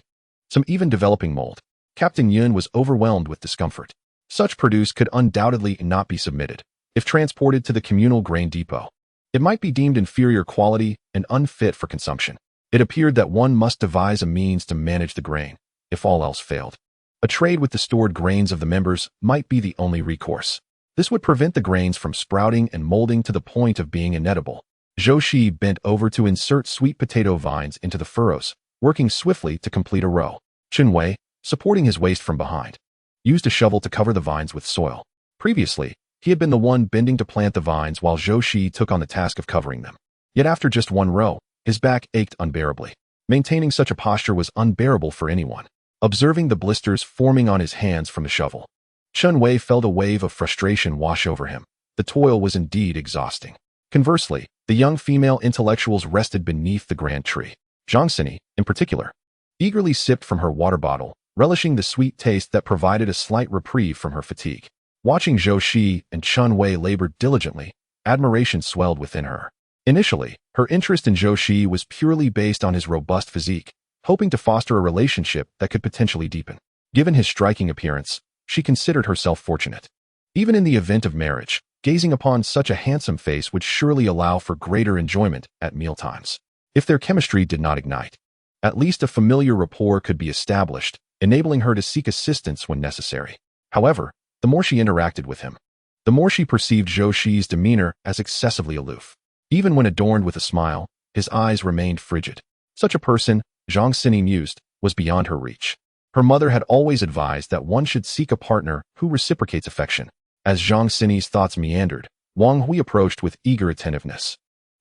some even developing mold. Captain Yun was overwhelmed with discomfort. Such produce could undoubtedly not be submitted. If transported to the communal grain depot, it might be deemed inferior quality and unfit for consumption. It appeared that one must devise a means to manage the grain, if all else failed. A trade with the stored grains of the members might be the only recourse. This would prevent the grains from sprouting and molding to the point of being inedible. Zhou Shiyi bent over to insert sweet potato vines into the furrows, working swiftly to complete a row. Chen Wei, supporting his waist from behind, used a shovel to cover the vines with soil. Previously, he had been the one bending to plant the vines while Zhou Shiyi took on the task of covering them. Yet after just one row, his back ached unbearably. Maintaining such a posture was unbearable for anyone. Observing the blisters forming on his hands from the shovel, Chen Wei felt a wave of frustration wash over him. The toil was indeed exhausting. Conversely, the young female intellectuals rested beneath the grand tree. Zhang Xini, in particular, eagerly sipped from her water bottle, relishing the sweet taste that provided a slight reprieve from her fatigue. Watching Zhou Shiyi and Chen Wei labor diligently, admiration swelled within her. Initially, her interest in Zhou Shiyi was purely based on his robust physique, hoping to foster a relationship that could potentially deepen. Given his striking appearance, she considered herself fortunate. Even in the event of marriage, gazing upon such a handsome face would surely allow for greater enjoyment at mealtimes. If their chemistry did not ignite, at least a familiar rapport could be established, enabling her to seek assistance when necessary. However, the more she interacted with him, the more she perceived Zhou Shiyi's demeanor as excessively aloof. Even when adorned with a smile, his eyes remained frigid. Such a person, Zhang Xini mused, was beyond her reach. Her mother had always advised that one should seek a partner who reciprocates affection. As Zhang Xini's thoughts meandered, Wang Hui approached with eager attentiveness,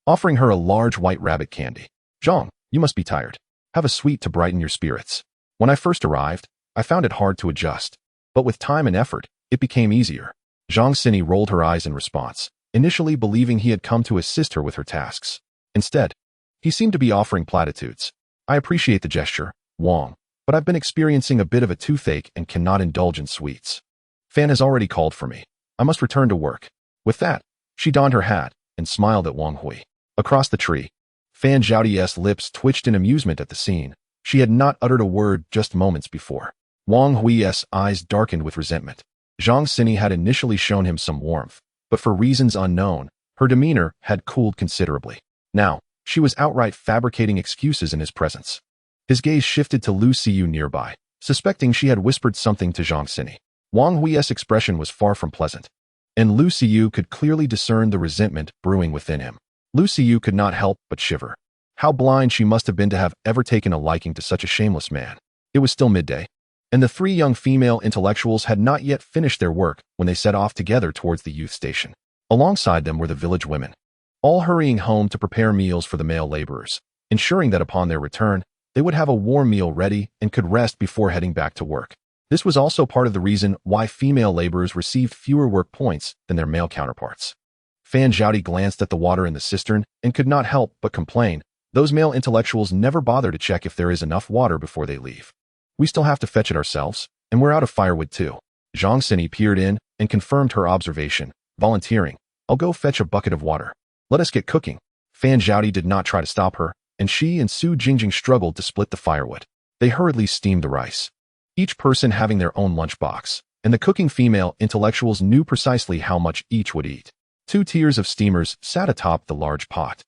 offering her a large white rabbit candy. "Zhang, you must be tired. Have a sweet to brighten your spirits. When I first arrived, I found it hard to adjust, but with time and effort, it became easier." Zhang Xini rolled her eyes in response, initially believing he had come to assist her with her tasks. Instead, he seemed to be offering platitudes. "I appreciate the gesture, Wang, but I've been experiencing a bit of a toothache and cannot indulge in sweets. Fan has already called for me. I must return to work." With that, she donned her hat and smiled at Wang Hui. Across the tree, Fan Zhaoti's lips twitched in amusement at the scene. She had not uttered a word just moments before. Wang Hui's eyes darkened with resentment. Zhang Xini had initially shown him some warmth, but for reasons unknown, her demeanor had cooled considerably. Now, she was outright fabricating excuses in his presence. His gaze shifted to Lu Xiyu nearby, suspecting she had whispered something to Zhang Xini. Wang Hui's expression was far from pleasant, and Lu Xiyu could clearly discern the resentment brewing within him. Lu Xiyu could not help but shiver. How blind she must have been to have ever taken a liking to such a shameless man. It was still midday, and the three young female intellectuals had not yet finished their work when they set off together towards the youth station. Alongside them were the village women, all hurrying home to prepare meals for the male laborers, ensuring that upon their return, they would have a warm meal ready and could rest before heading back to work. This was also part of the reason why female laborers received fewer work points than their male counterparts. Fan Zhaoti glanced at the water in the cistern and could not help but complain. Those male intellectuals never bother to check if there is enough water before they leave. "We still have to fetch it ourselves, and we're out of firewood too." Zhang Xini peered in and confirmed her observation, volunteering, "I'll go fetch a bucket of water. Let us get cooking." Fan Zhaoti did not try to stop her, and she and Su Jingjing struggled to split the firewood. They hurriedly steamed the rice, each person having their own lunchbox, and the cooking female intellectuals knew precisely how much each would eat. 2 tiers of steamers sat atop the large pot,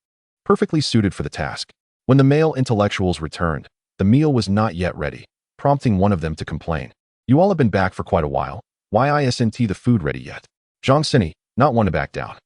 perfectly suited for the task. When the male intellectuals returned, the meal was not yet ready, prompting one of them to complain. "You all have been back for quite a while. Why isn't the food ready yet?" Zhang Xini, not one to back down,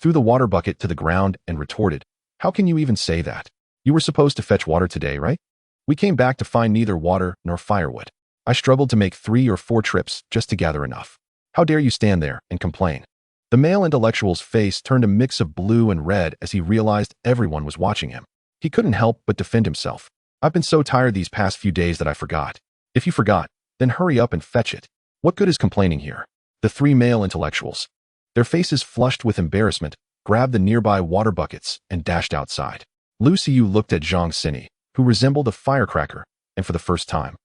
threw the water bucket to the ground and retorted, "How can you even say that? You were supposed to fetch water today, right? We came back to find neither water nor firewood. I struggled to make 3 or 4 trips just to gather enough. How dare you stand there and complain?" The male intellectual's face turned a mix of blue and red as he realized everyone was watching him. He couldn't help but defend himself. "I've been so tired these past few days that I forgot." "If you forgot, then hurry up and fetch it. What good is complaining here?" The 3 male intellectuals, their faces flushed with embarrassment, grabbed the nearby water buckets and dashed outside. Lu Xiyu looked at Zhang Xini, who resembled a firecracker, and for the first time,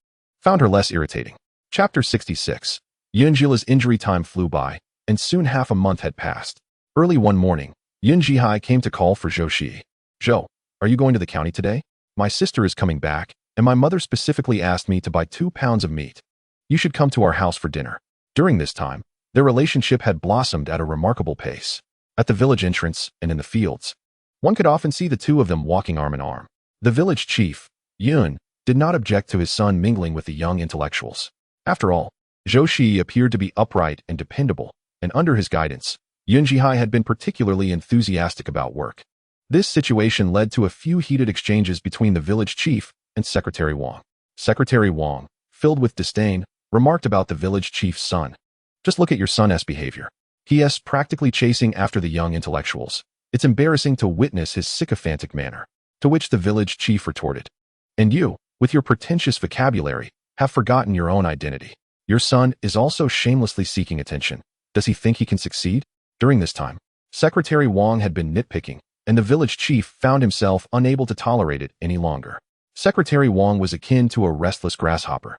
found her less irritating. Chapter 66. Yunjila's injury time flew by, and soon half a month had passed. Early one morning, Yun Jihai came to call for Zhou Shiyi. Zhou, are you going to the county today? My sister is coming back, and my mother specifically asked me to buy 2 pounds of meat. You should come to our house for dinner. During this time, their relationship had blossomed at a remarkable pace. At the village entrance and in the fields, one could often see the two of them walking arm in arm. The village chief, Yun, did not object to his son mingling with the young intellectuals. After all, Zhou Shiyi appeared to be upright and dependable, and under his guidance, Yun Jihai had been particularly enthusiastic about work. This situation led to a few heated exchanges between the village chief and Secretary Wang. Secretary Wang, filled with disdain, remarked about the village chief's son. Just look at your son's behavior. He is practically chasing after the young intellectuals. It's embarrassing to witness his sycophantic manner. To which the village chief retorted, and you, with your pretentious vocabulary, have forgotten your own identity. Your son is also shamelessly seeking attention. Does he think he can succeed? During this time, Secretary Wang had been nitpicking, and the village chief found himself unable to tolerate it any longer. Secretary Wang was akin to a restless grasshopper,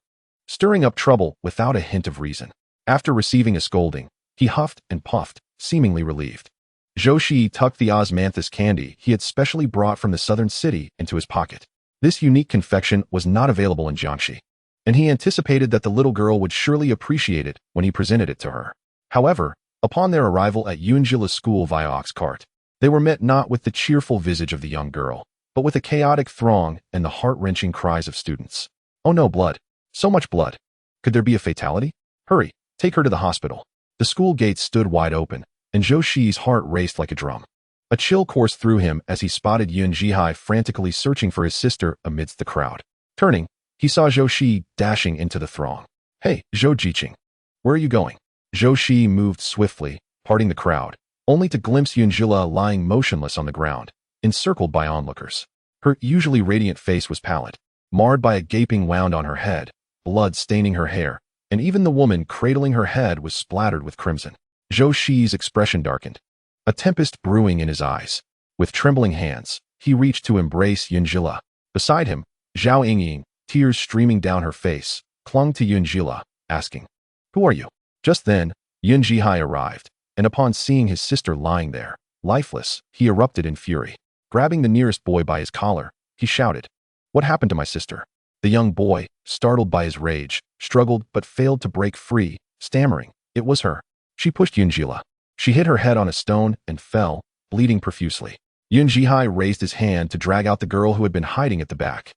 stirring up trouble without a hint of reason. After receiving a scolding, he huffed and puffed, seemingly relieved. Zhou Shiyi tucked the osmanthus candy he had specially brought from the southern city into his pocket. This unique confection was not available in Jiangxi, and he anticipated that the little girl would surely appreciate it when he presented it to her. However, upon their arrival at Yunjila's school via ox cart, they were met not with the cheerful visage of the young girl, but with a chaotic throng and the heart-wrenching cries of students. Oh no, blood! So much blood! Could there be a fatality? Hurry, take her to the hospital. The school gates stood wide open, and Zhou Shiyi's heart raced like a drum. A chill coursed through him as he spotted Yun Jihai frantically searching for his sister amidst the crowd. Turning, he saw Zhou Shiyi dashing into the throng. Hey, Zhou Jiqing, where are you going? Zhou Shiyi moved swiftly, parting the crowd, only to glimpse Yunjila lying motionless on the ground, encircled by onlookers. Her usually radiant face was pallid, marred by a gaping wound on her head, blood staining her hair, and even the woman cradling her head was splattered with crimson. Zhou Shiyi's expression darkened, a tempest brewing in his eyes. With trembling hands, he reached to embrace Yunjila. Beside him, Zhao Yingying, tears streaming down her face, clung to Yunjila, asking, "Who are you?" Just then, Yun Jihai arrived, and upon seeing his sister lying there, lifeless, he erupted in fury. Grabbing the nearest boy by his collar, he shouted, "What happened to my sister?" The young boy, startled by his rage, struggled but failed to break free, stammering, "It was her." She pushed Yunjila. She hit her head on a stone and fell, bleeding profusely. Yun Jihai raised his hand to drag out the girl who had been hiding at the back.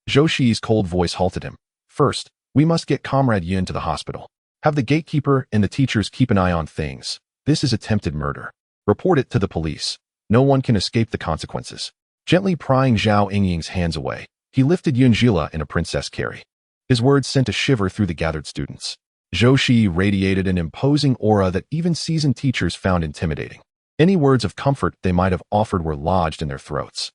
Zhou Shiyi's cold voice halted him. "First, we must get Comrade Yun to the hospital. Have the gatekeeper and the teachers keep an eye on things. This is attempted murder. Report it to the police. No one can escape the consequences." Gently prying Zhao Yingying's hands away, he lifted Yunjila in a princess carry. His words sent a shiver through the gathered students. Zhou Shiyi radiated an imposing aura that even seasoned teachers found intimidating. Any words of comfort they might have offered were lodged in their throats.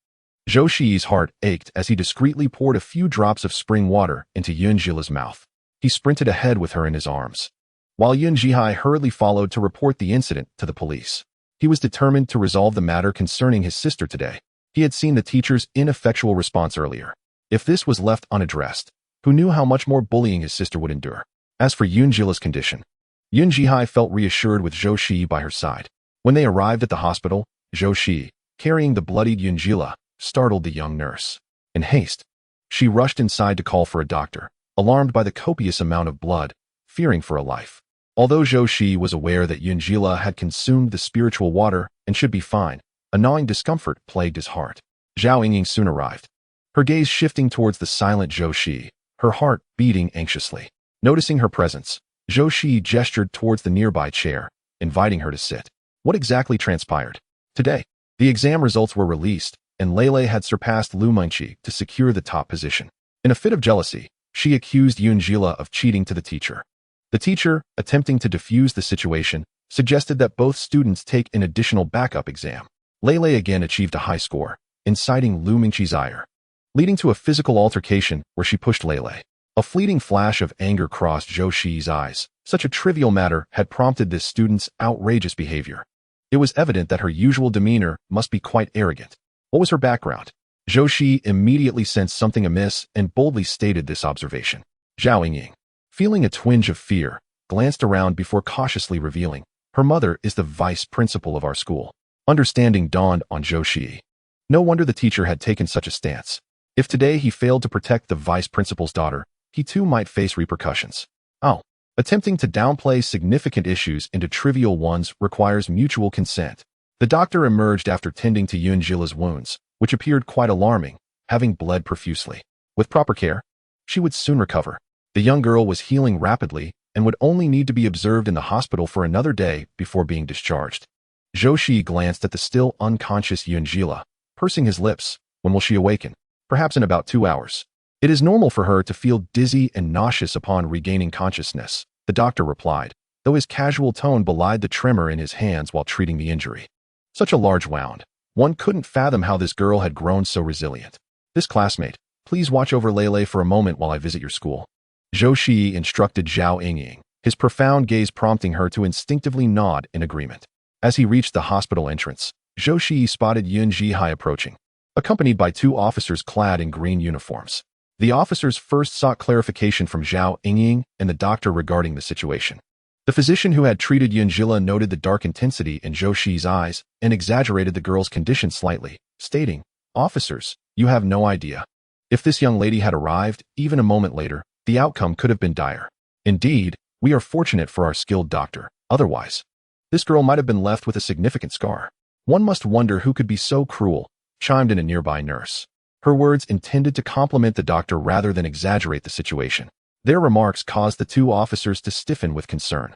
Zhou Shiyi's heart ached as he discreetly poured a few drops of spring water into Yunjila's mouth. He sprinted ahead with her in his arms, while Yun Jihai hurriedly followed to report the incident to the police. He was determined to resolve the matter concerning his sister today. He had seen the teacher's ineffectual response earlier. If this was left unaddressed, who knew how much more bullying his sister would endure? As for Yunjila's condition, Yun Jihai felt reassured with Zhou Shiyi by her side. When they arrived at the hospital, Zhou Shiyi, carrying the bloodied Yunjila, startled the young nurse. In haste, she rushed inside to call for a doctor, alarmed by the copious amount of blood, fearing for a life. Although Zhou Shiyi was aware that Yunjila had consumed the spiritual water and should be fine, a gnawing discomfort plagued his heart. Zhao Yingying soon arrived, her gaze shifting towards the silent Zhou Shiyi, her heart beating anxiously. Noticing her presence, Zhou Shiyi gestured towards the nearby chair, inviting her to sit. What exactly transpired? Today, the exam results were released, and Lele had surpassed Lu Mengqi to secure the top position. In a fit of jealousy, she accused Yunjila of cheating to the teacher. The teacher, attempting to defuse the situation, suggested that both students take an additional backup exam. Lele again achieved a high score, inciting Lu Mengqi's ire, leading to a physical altercation where she pushed Lele. A fleeting flash of anger crossed Zhou Shiyi's eyes. Such a trivial matter had prompted this student's outrageous behavior. It was evident that her usual demeanor must be quite arrogant. What was her background? Zhou Shiyi immediately sensed something amiss and boldly stated this observation. Zhao Yingying, feeling a twinge of fear, glanced around before cautiously revealing, "Her mother is the vice principal of our school." Understanding dawned on Zhou Shiyi. No wonder the teacher had taken such a stance. If today he failed to protect the vice principal's daughter, he too might face repercussions. Oh, attempting to downplay significant issues into trivial ones requires mutual consent. The doctor emerged after tending to Yunjila's wounds, which appeared quite alarming, having bled profusely. With proper care, she would soon recover. The young girl was healing rapidly and would only need to be observed in the hospital for another day before being discharged. Zhou Shiyi glanced at the still unconscious Yunjila, pursing his lips. When will she awaken? Perhaps in about 2 hours. It is normal for her to feel dizzy and nauseous upon regaining consciousness, the doctor replied, though his casual tone belied the tremor in his hands while treating the injury. Such a large wound. One couldn't fathom how this girl had grown so resilient. "This classmate, please watch over Lele for a moment while I visit your school." Zhou Shiyi instructed Zhao Yingying, his profound gaze prompting her to instinctively nod in agreement. As he reached the hospital entrance, Zhou Shiyi spotted Yun Jihai approaching, accompanied by 2 officers clad in green uniforms. The officers first sought clarification from Zhao Yingying and the doctor regarding the situation. The physician who had treated Yunjila noted the dark intensity in Zhou Shiyi's eyes and exaggerated the girl's condition slightly, stating, "Officers, you have no idea. If this young lady had arrived, even a moment later, the outcome could have been dire. Indeed, we are fortunate for our skilled doctor. Otherwise, this girl might have been left with a significant scar. One must wonder who could be so cruel," chimed in a nearby nurse. Her words intended to compliment the doctor rather than exaggerate the situation. Their remarks caused the 2 officers to stiffen with concern.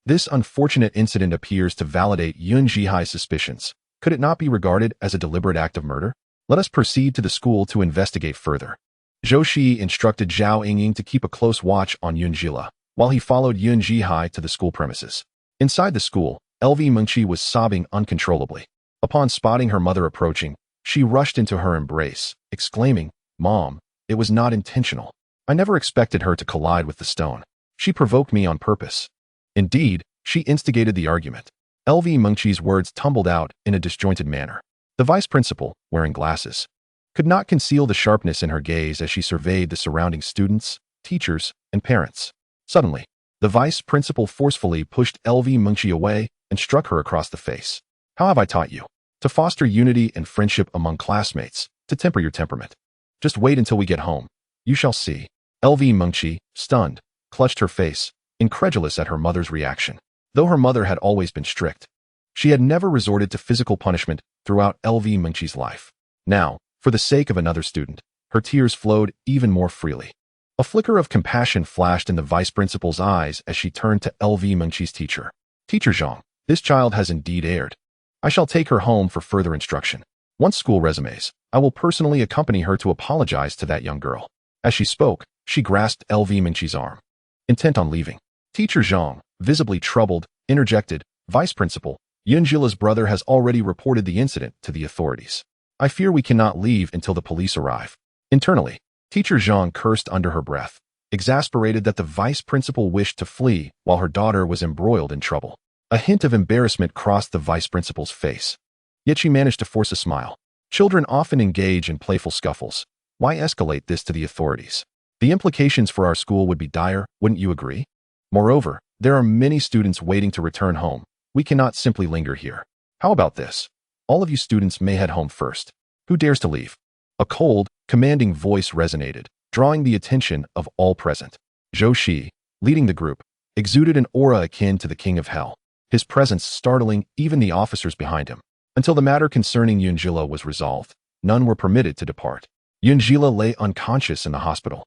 This unfortunate incident appears to validate Yun Jihai's suspicions. Could it not be regarded as a deliberate act of murder? Let us proceed to the school to investigate further. Zhou Shiyi instructed Zhao Yingying to keep a close watch on Yunjila, while he followed Yun Jihai to the school premises. Inside the school, LV Mengqi was sobbing uncontrollably. Upon spotting her mother approaching, she rushed into her embrace, exclaiming, "Mom, it was not intentional. I never expected her to collide with the stone. She provoked me on purpose." Indeed, she instigated the argument. LV Mengqi's words tumbled out in a disjointed manner. The vice principal, wearing glasses, could not conceal the sharpness in her gaze as she surveyed the surrounding students, teachers, and parents. Suddenly, the vice principal forcefully pushed LV Mengqi away and struck her across the face. "How have I taught you? To foster unity and friendship among classmates, to temper your temperament. Just wait until we get home. You shall see." LV Mengqi, stunned, clutched her face, incredulous at her mother's reaction. Though her mother had always been strict, she had never resorted to physical punishment throughout LV Mengqi's life. Now, for the sake of another student, her tears flowed even more freely. A flicker of compassion flashed in the vice principal's eyes as she turned to LV Mengqi's teacher. "Teacher Zhang, this child has indeed erred. I shall take her home for further instruction. Once school resumes, I will personally accompany her to apologize to that young girl." As she spoke, she grasped LV Mengqi's arm, intent on leaving. Teacher Zhang, visibly troubled, interjected, "Vice Principal, Yunjila's brother has already reported the incident to the authorities. I fear we cannot leave until the police arrive." Internally, Teacher Zhang cursed under her breath, exasperated that the vice principal wished to flee while her daughter was embroiled in trouble. A hint of embarrassment crossed the vice principal's face. Yet she managed to force a smile. Children often engage in playful scuffles. Why escalate this to the authorities? The implications for our school would be dire, wouldn't you agree? Moreover, there are many students waiting to return home. We cannot simply linger here. How about this? All of you students may head home first. Who dares to leave? A cold, commanding voice resonated, drawing the attention of all present. Zhou Shiyi, leading the group, exuded an aura akin to the King of Hell, his presence startling even the officers behind him. Until the matter concerning Yunjila was resolved, none were permitted to depart. Yunjila lay unconscious in the hospital.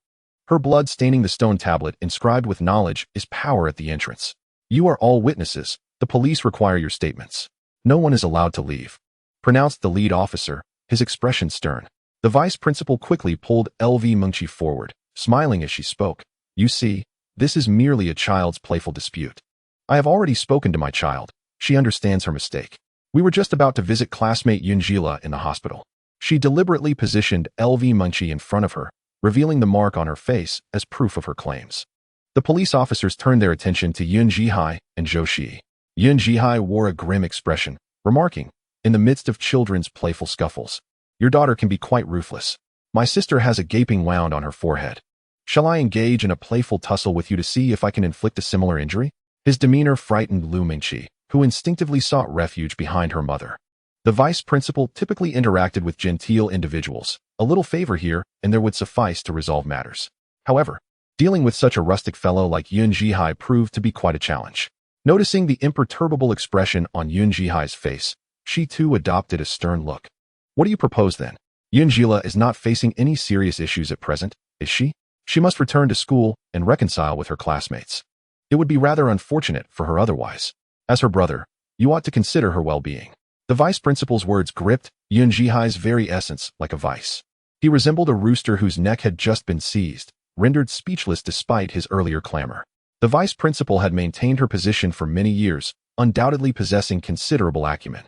Her blood staining the stone tablet inscribed with "Knowledge is power" at the entrance. "You are all witnesses. The police require your statements. No one is allowed to leave," pronounced the lead officer, his expression stern. The vice principal quickly pulled LV Mengqi forward, smiling as she spoke. "You see, this is merely a child's playful dispute. I have already spoken to my child. She understands her mistake. We were just about to visit classmate Yunjila in the hospital." She deliberately positioned LV Mengqi in front of her, revealing the mark on her face as proof of her claims. The police officers turned their attention to Yun Jihai and Zhou Shiyi. Yun Jihai wore a grim expression, remarking, in the midst of children's playful scuffles, "Your daughter can be quite ruthless. My sister has a gaping wound on her forehead. Shall I engage in a playful tussle with you to see if I can inflict a similar injury? His demeanor frightened Lu Mingqi, who instinctively sought refuge behind her mother. The vice principal typically interacted with genteel individuals. A little favor here, and there would suffice to resolve matters. However, dealing with such a rustic fellow like Yun Jihai proved to be quite a challenge. Noticing the imperturbable expression on Yun Jihai's face, she too adopted a stern look. What do you propose then? Yun Jila is not facing any serious issues at present, is she? She must return to school and reconcile with her classmates. It would be rather unfortunate for her otherwise. As her brother, you ought to consider her well-being. The vice principal's words gripped Yun Jihai's very essence like a vice. He resembled a rooster whose neck had just been seized, rendered speechless despite his earlier clamor. The vice principal had maintained her position for many years, undoubtedly possessing considerable acumen.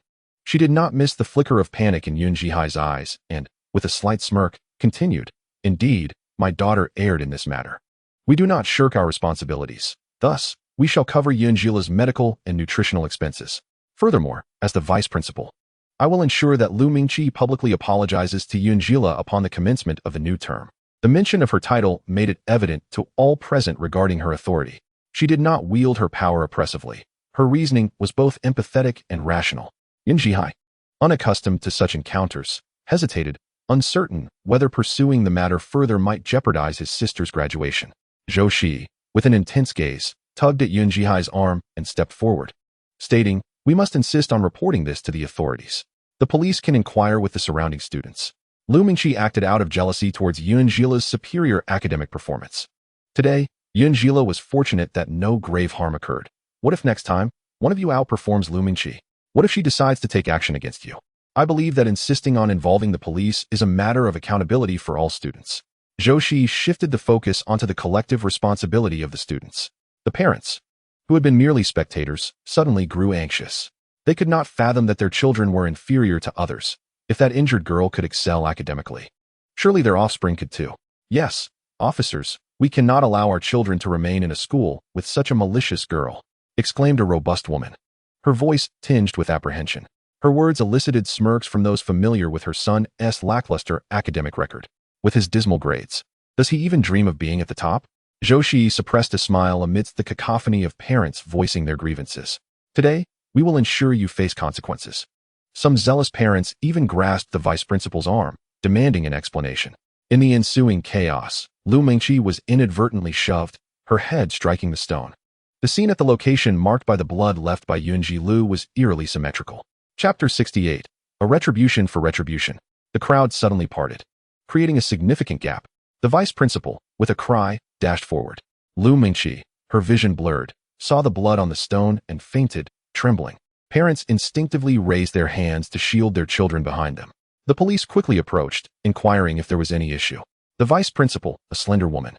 She did not miss the flicker of panic in Yun Jihai's eyes and, with a slight smirk, continued, "Indeed, my daughter erred in this matter. We do not shirk our responsibilities. Thus, we shall cover Yun Jila's medical and nutritional expenses. Furthermore, as the vice principal, I will ensure that Lu Mingqi publicly apologizes to Yun Jila upon the commencement of the new term." The mention of her title made it evident to all present regarding her authority. She did not wield her power oppressively. Her reasoning was both empathetic and rational. Yun Jihai, unaccustomed to such encounters, hesitated, uncertain whether pursuing the matter further might jeopardize his sister's graduation. Zhou Shiyi, with an intense gaze, tugged at Yun Jihai's arm and stepped forward, stating, "We must insist on reporting this to the authorities. The police can inquire with the surrounding students." Lu Mingqi acted out of jealousy towards Yun Jila's superior academic performance. Today, Yun Jila was fortunate that no grave harm occurred. What if next time, one of you outperforms Lu Mingqi? What if she decides to take action against you? I believe that insisting on involving the police is a matter of accountability for all students. Zhou Shiyi shifted the focus onto the collective responsibility of the students. The parents, who had been merely spectators, suddenly grew anxious. They could not fathom that their children were inferior to others. If that injured girl could excel academically, surely their offspring could too. Yes, officers, we cannot allow our children to remain in a school with such a malicious girl, exclaimed a robust woman, her voice tinged with apprehension. Her words elicited smirks from those familiar with her son's lackluster academic record. With his dismal grades, does he even dream of being at the top? Zhou Shiyi suppressed a smile amidst the cacophony of parents voicing their grievances. Today, we will ensure you face consequences. Some zealous parents even grasped the vice principal's arm, demanding an explanation. In the ensuing chaos, Lu Mingqi was inadvertently shoved, her head striking the stone. The scene at the location marked by the blood left by Yunji Lu was eerily symmetrical. Chapter 68. A retribution for retribution. The crowd suddenly parted, creating a significant gap. The vice principal, with a cry, dashed forward. Lu Mingqi, her vision blurred, saw the blood on the stone and fainted, trembling. Parents instinctively raised their hands to shield their children behind them. The police quickly approached, inquiring if there was any issue. The vice principal, a slender woman,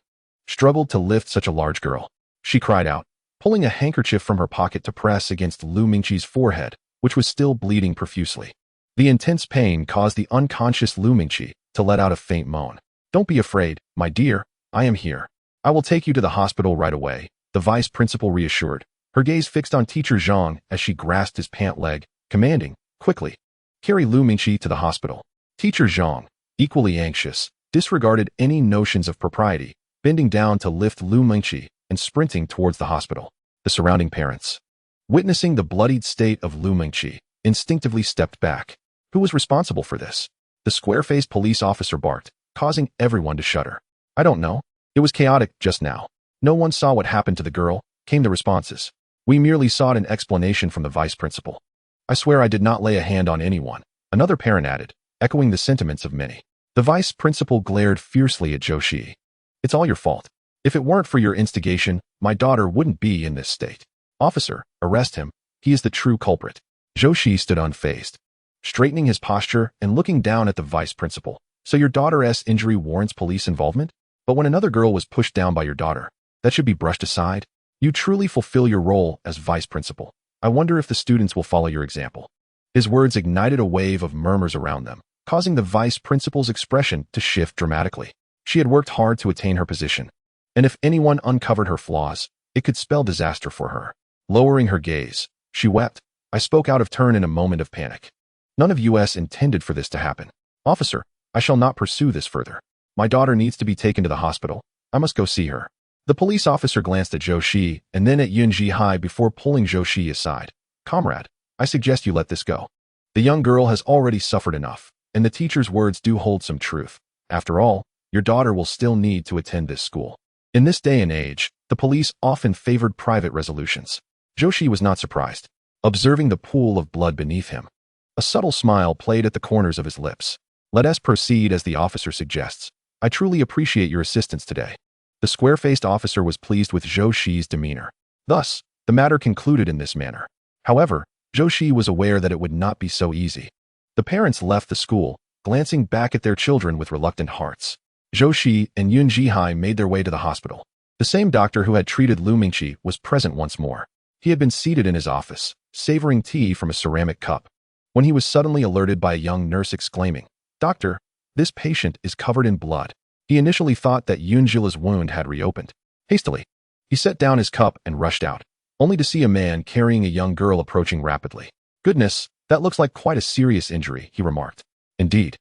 struggled to lift such a large girl. She cried out, pulling a handkerchief from her pocket to press against Lu Mingqi's forehead, which was still bleeding profusely. The intense pain caused the unconscious Lu Mingqi to let out a faint moan. "Don't be afraid, my dear, I am here. I will take you to the hospital right away," the vice principal reassured, her gaze fixed on teacher Zhang as she grasped his pant leg, commanding, "Quickly, carry Lu Mingqi to the hospital." Teacher Zhang, equally anxious, disregarded any notions of propriety, bending down to lift Lu Mingqi and sprinting towards the hospital. The surrounding parents, witnessing the bloodied state of Lu Mingqi, instinctively stepped back. Who was responsible for this? The square-faced police officer barked, causing everyone to shudder. "I don't know. It was chaotic just now. No one saw what happened to the girl," came the responses. "We merely sought an explanation from the vice principal." "I swear I did not lay a hand on anyone," another parent added, echoing the sentiments of many. The vice principal glared fiercely at Zhou Shiyi. "It's all your fault. If it weren't for your instigation, my daughter wouldn't be in this state. Officer, arrest him. He is the true culprit." Zhou Shiyi stood unfazed, straightening his posture and looking down at the vice principal. "So your daughter's injury warrants police involvement? But when another girl was pushed down by your daughter, that should be brushed aside? You truly fulfill your role as vice principal. I wonder if the students will follow your example." His words ignited a wave of murmurs around them, causing the vice principal's expression to shift dramatically. She had worked hard to attain her position, and if anyone uncovered her flaws, it could spell disaster for her. Lowering her gaze, she wept. "I spoke out of turn in a moment of panic. None of us intended for this to happen. Officer, I shall not pursue this further. My daughter needs to be taken to the hospital. I must go see her. The police officer glanced at Zhou Shiyi and then at Yun Jihai before pulling Zhou Shiyi aside. Comrade, I suggest you let this go. The young girl has already suffered enough, and the teacher's words do hold some truth. After all, your daughter will still need to attend this school. In this day and age, the police often favored private resolutions. Zhou Shiyi was not surprised, observing the pool of blood beneath him. A subtle smile played at the corners of his lips. Let us proceed as the officer suggests. I truly appreciate your assistance today. The square-faced officer was pleased with Zhou Shiyi's demeanor. Thus, the matter concluded in this manner. However, Zhou Shiyi was aware that it would not be so easy. The parents left the school, glancing back at their children with reluctant hearts. Zhou Shiyi and Yun Jihai made their way to the hospital. The same doctor who had treated Lu Mingqi was present once more. He had been seated in his office, savoring tea from a ceramic cup, when he was suddenly alerted by a young nurse exclaiming, "Doctor, this patient is covered in blood." He initially thought that Yun Jila's wound had reopened. Hastily, he set down his cup and rushed out, only to see a man carrying a young girl approaching rapidly. "Goodness, that looks like quite a serious injury," he remarked. Indeed,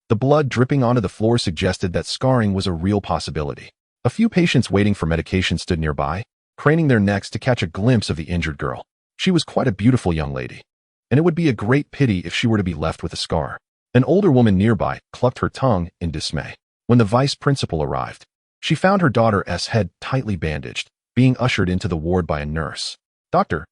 the blood dripping onto the floor suggested that scarring was a real possibility. A few patients waiting for medication stood nearby, craning their necks to catch a glimpse of the injured girl. She was quite a beautiful young lady, and it would be a great pity if she were to be left with a scar. An older woman nearby clucked her tongue in dismay. When the vice principal arrived, she found her daughter's head tightly bandaged, being ushered into the ward by a nurse. Doctor,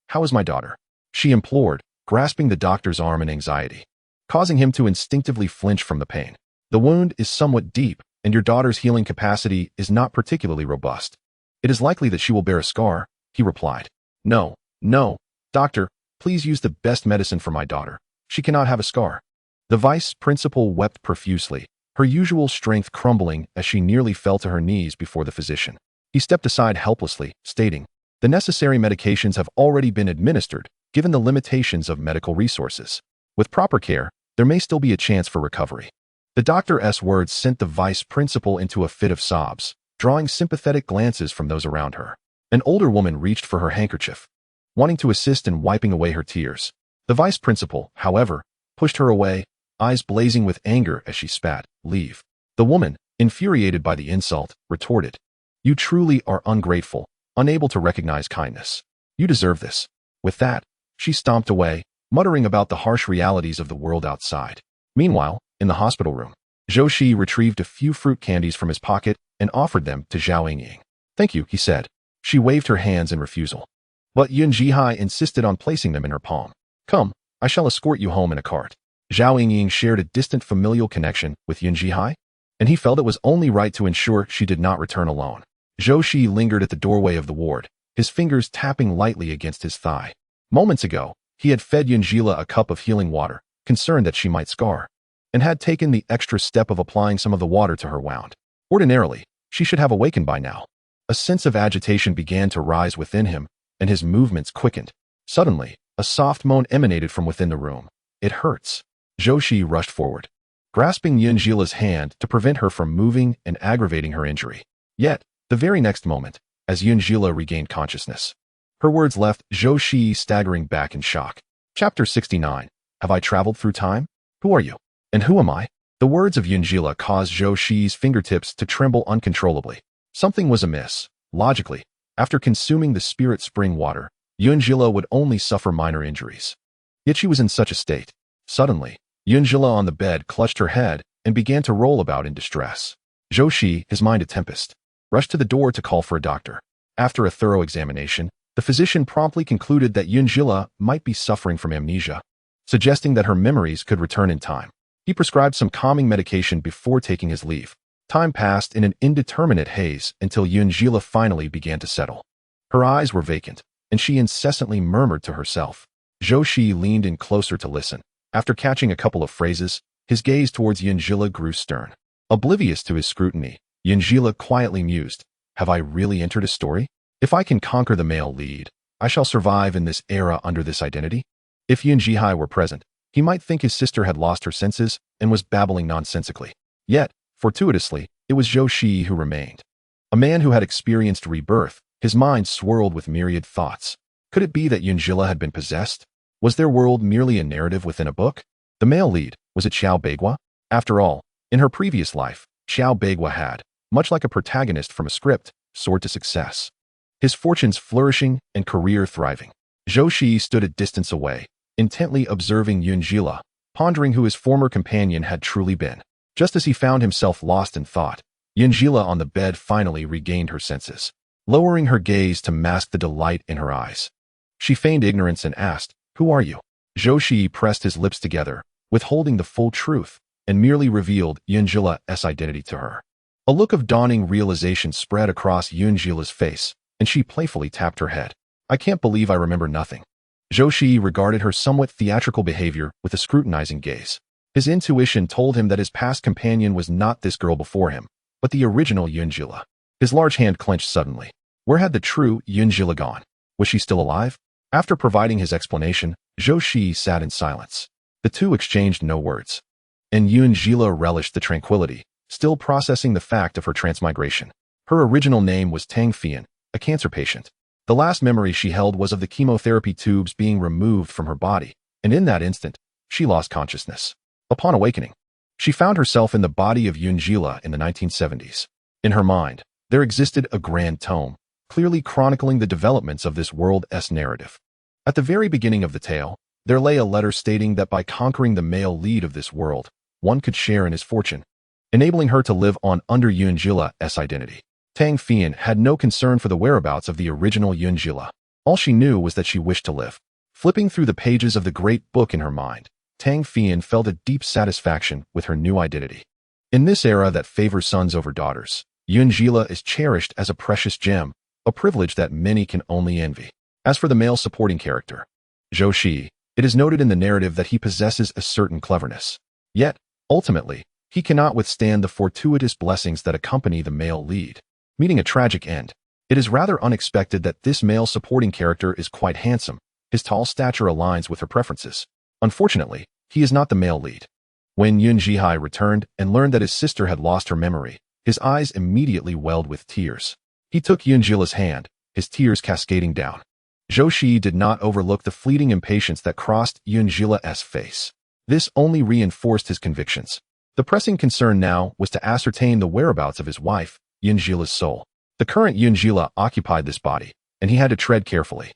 how is my daughter?" she implored, grasping the doctor's arm in anxiety, causing him to instinctively flinch from the pain. "The wound is somewhat deep, and your daughter's healing capacity is not particularly robust. It is likely that she will bear a scar," he replied. No, doctor, please use the best medicine for my daughter. She cannot have a scar." The vice principal wept profusely, her usual strength crumbling as she nearly fell to her knees before the physician. He stepped aside helplessly, stating, "The necessary medications have already been administered, given the limitations of medical resources. With proper care, there may still be a chance for recovery." The doctor's words sent the vice principal into a fit of sobs, drawing sympathetic glances from those around her. An older woman reached for her handkerchief, wanting to assist in wiping away her tears. The vice principal, however, pushed her away, eyes blazing with anger as she spat, "Leave." The woman, infuriated by the insult, retorted, "You truly are ungrateful, unable to recognize kindness. You deserve this." With that, she stomped away, muttering about the harsh realities of the world outside. Meanwhile, in the hospital room, Zhou Shiyi retrieved a few fruit candies from his pocket and offered them to Zhao Yingying. "Thank you," he said. She waved her hands in refusal, but Yun Jihai insisted on placing them in her palm. "Come, I shall escort you home in a cart." Zhao Yingying shared a distant familial connection with Yun Jihai, and he felt it was only right to ensure she did not return alone. Zhou Shiyi lingered at the doorway of the ward, his fingers tapping lightly against his thigh. Moments ago, he had fed Yun Jila a cup of healing water, concerned that she might scar, and had taken the extra step of applying some of the water to her wound. Ordinarily, she should have awakened by now. A sense of agitation began to rise within him, and his movements quickened. Suddenly, a soft moan emanated from within the room. "It hurts." Zhou Shiyi rushed forward, grasping Yun Jila's hand to prevent her from moving and aggravating her injury. Yet, the very next moment, as Yun Jila regained consciousness, her words left Zhou Shiyi staggering back in shock. Chapter 69. Have I traveled through time? Who are you? And who am I? The words of Yun Jila caused Zhou Shiyi's fingertips to tremble uncontrollably. Something was amiss. Logically, after consuming the spirit spring water, Yun Jila would only suffer minor injuries. Yet she was in such a state. Suddenly, Yun Jila on the bed clutched her head and began to roll about in distress. Zhou Shiyi, his mind a tempest, rushed to the door to call for a doctor. After a thorough examination, the physician promptly concluded that Yun Jila might be suffering from amnesia, suggesting that her memories could return in time. He prescribed some calming medication before taking his leave. Time passed in an indeterminate haze until Yun Jila finally began to settle. Her eyes were vacant, and she incessantly murmured to herself. Zhou Shiyi leaned in closer to listen. After catching a couple of phrases, his gaze towards Yun Jila grew stern. Oblivious to his scrutiny, Yun Jila quietly mused, "Have I really entered a story? If I can conquer the male lead, I shall survive in this era under this identity." If Yun Jihai were present, he might think his sister had lost her senses and was babbling nonsensically. Yet, fortuitously, it was Zhou Shiyi who remained. A man who had experienced rebirth, his mind swirled with myriad thoughts. Could it be that Yun Jila had been possessed? Was their world merely a narrative within a book? The male lead, was it Xiao Beigua? After all, in her previous life, Xiao Beigua had, much like a protagonist from a script, soared to success. His fortunes flourishing and career thriving. Zhou Shiyi stood a distance away, intently observing Yunjila, pondering who his former companion had truly been. Just as he found himself lost in thought, Yunjila on the bed finally regained her senses, lowering her gaze to mask the delight in her eyes. She feigned ignorance and asked, "Who are you?" Zhou Shiyi pressed his lips together, withholding the full truth, and merely revealed Yunjila's identity to her. A look of dawning realization spread across Yunjila's face, and she playfully tapped her head. "I can't believe I remember nothing." Zhou Shiyi regarded her somewhat theatrical behavior with a scrutinizing gaze. His intuition told him that his past companion was not this girl before him, but the original Yunjila. His large hand clenched suddenly. Where had the true Yunjila gone? Was she still alive? After providing his explanation, Zhou Shiyi sat in silence. The two exchanged no words. And Yunjila relished the tranquility, still processing the fact of her transmigration. Her original name was Tang Fian, a cancer patient. The last memory she held was of the chemotherapy tubes being removed from her body, and in that instant, she lost consciousness. Upon awakening, she found herself in the body of Yunjila in the 1970s. In her mind, there existed a grand tome, clearly chronicling the developments of this world's narrative. At the very beginning of the tale, there lay a letter stating that by conquering the male lead of this world, one could share in his fortune, enabling her to live on under Yunjila's identity. Tang Fian had no concern for the whereabouts of the original Yunjila. All she knew was that she wished to live. Flipping through the pages of the great book in her mind, Tang Fian felt a deep satisfaction with her new identity. In this era that favors sons over daughters, Yunjila is cherished as a precious gem, a privilege that many can only envy. As for the male supporting character, Zhou Shiyi, it is noted in the narrative that he possesses a certain cleverness. Yet, ultimately, he cannot withstand the fortuitous blessings that accompany the male lead, meeting a tragic end. It is rather unexpected that this male supporting character is quite handsome. His tall stature aligns with her preferences. Unfortunately, he is not the male lead. When Yunjihai returned and learned that his sister had lost her memory, his eyes immediately welled with tears. He took Yunjila's hand, his tears cascading down. Zhou Shiyi did not overlook the fleeting impatience that crossed Yunjila's face. This only reinforced his convictions. The pressing concern now was to ascertain the whereabouts of his wife, Yunjila's soul. The current Yunjila occupied this body, and he had to tread carefully.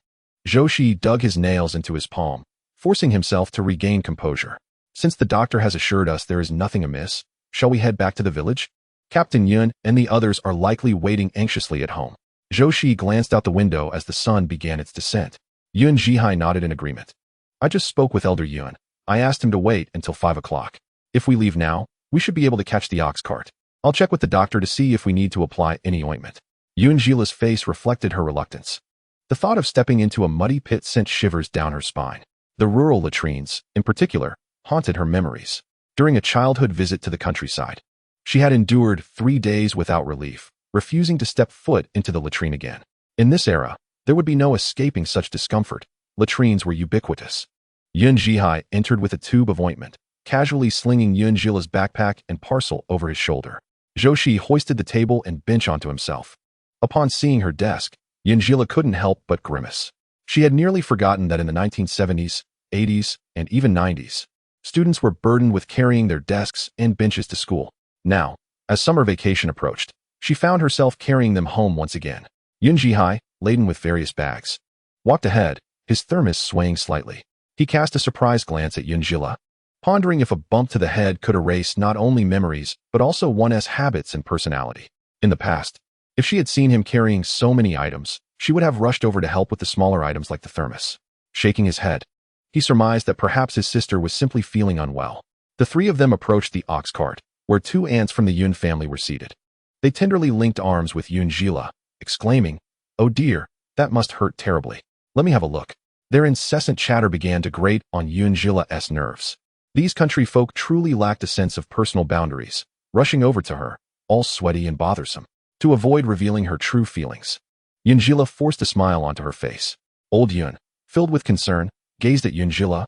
Zhou Shiyi dug his nails into his palm, forcing himself to regain composure. "Since the doctor has assured us there is nothing amiss, shall we head back to the village? Captain Yun and the others are likely waiting anxiously at home." Zhou Shiyi glanced out the window as the sun began its descent. Yun Jihai nodded in agreement. "I just spoke with Elder Yun. I asked him to wait until 5 o'clock. If we leave now, we should be able to catch the ox cart. I'll check with the doctor to see if we need to apply any ointment." Yunjila's face reflected her reluctance. The thought of stepping into a muddy pit sent shivers down her spine. The rural latrines, in particular, haunted her memories. During a childhood visit to the countryside, she had endured 3 days without relief, refusing to step foot into the latrine again. In this era, there would be no escaping such discomfort. Latrines were ubiquitous. Yun Jihai entered with a tube of ointment, casually slinging Yunjila's backpack and parcel over his shoulder. Zhou Shiyi hoisted the table and bench onto himself. Upon seeing her desk, Yunjila couldn't help but grimace. She had nearly forgotten that in the 1970s, 80s, and even 90s, students were burdened with carrying their desks and benches to school. Now, as summer vacation approached, she found herself carrying them home once again. Yun Jihai, laden with various bags, walked ahead, his thermos swaying slightly. He cast a surprised glance at Yunjila, pondering if a bump to the head could erase not only memories, but also one's habits and personality. In the past, if she had seen him carrying so many items, she would have rushed over to help with the smaller items like the thermos. Shaking his head, he surmised that perhaps his sister was simply feeling unwell. The three of them approached the ox cart, where 2 aunts from the Yun family were seated. They tenderly linked arms with Yunjila, exclaiming, "Oh dear, that must hurt terribly. Let me have a look." Their incessant chatter began to grate on Yunjila's nerves. These country folk truly lacked a sense of personal boundaries, rushing over to her, all sweaty and bothersome, to avoid revealing her true feelings. Yunjila forced a smile onto her face. Old Yun, filled with concern, gazed at Yunjila,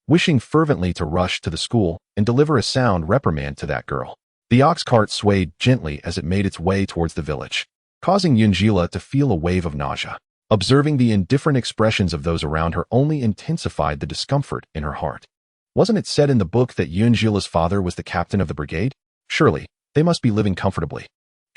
wishing fervently to rush to the school and deliver a sound reprimand to that girl. The ox cart swayed gently as it made its way towards the village, causing Yunjila to feel a wave of nausea. Observing the indifferent expressions of those around her only intensified the discomfort in her heart. Wasn't it said in the book that Yunjila's father was the captain of the brigade? Surely, they must be living comfortably.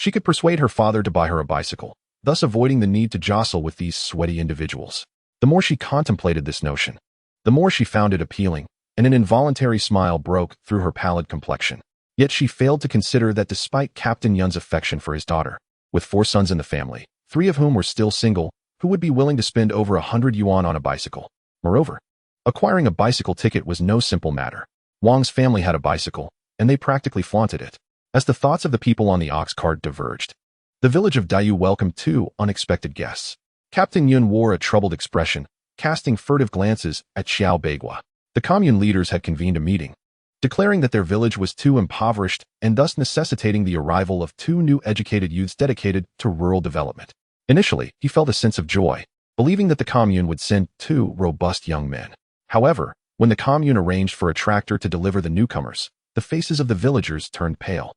She could persuade her father to buy her a bicycle, thus avoiding the need to jostle with these sweaty individuals. The more she contemplated this notion, the more she found it appealing, and an involuntary smile broke through her pallid complexion. Yet she failed to consider that despite Captain Yun's affection for his daughter, with 4 sons in the family, 3 of whom were still single, who would be willing to spend over 100 yuan on a bicycle? Moreover, acquiring a bicycle ticket was no simple matter. Wang's family had a bicycle, and they practically flaunted it. As the thoughts of the people on the ox cart diverged, the village of Daiyu welcomed 2 unexpected guests. Captain Yun wore a troubled expression, casting furtive glances at Xiao Beigua. The commune leaders had convened a meeting, declaring that their village was too impoverished and thus necessitating the arrival of 2 new educated youths dedicated to rural development. Initially, he felt a sense of joy, believing that the commune would send 2 robust young men. However, when the commune arranged for a tractor to deliver the newcomers, the faces of the villagers turned pale.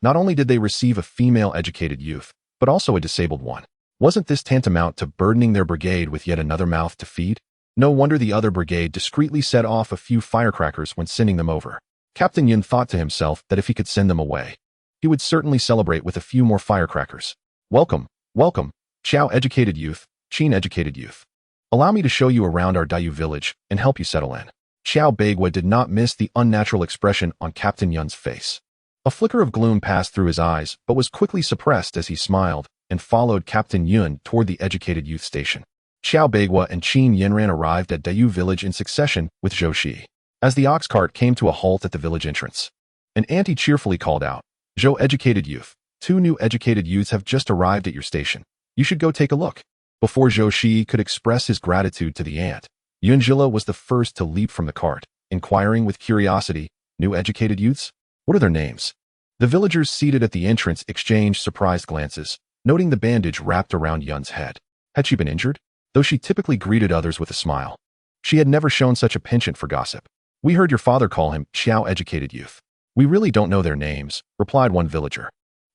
Not only did they receive a female educated youth, but also a disabled one. Wasn't this tantamount to burdening their brigade with yet another mouth to feed? No wonder the other brigade discreetly set off a few firecrackers when sending them over. Captain Yun thought to himself that if he could send them away, he would certainly celebrate with a few more firecrackers. Welcome, welcome, Xiao educated youth, Qin educated youth. Allow me to show you around our Daiyu village and help you settle in. Xiao Beigua did not miss the unnatural expression on Captain Yun's face. A flicker of gloom passed through his eyes, but was quickly suppressed as he smiled and followed Captain Yun toward the educated youth station. Xiao Beigua and Qin Yinran arrived at Daiyu village in succession with Zhou Shiyi. As the ox cart came to a halt at the village entrance, an auntie cheerfully called out, "Zhou educated youth, 2 new educated youths have just arrived at your station. You should go take a look." Before Zhou Shiyi could express his gratitude to the aunt, Yunjila was the first to leap from the cart, inquiring with curiosity, "New educated youths? What are their names?" The villagers seated at the entrance exchanged surprised glances, noting the bandage wrapped around Yun's head. Had she been injured? Though she typically greeted others with a smile, she had never shown such a penchant for gossip. "We heard your father call him Xiao educated youth. We really don't know their names," replied one villager.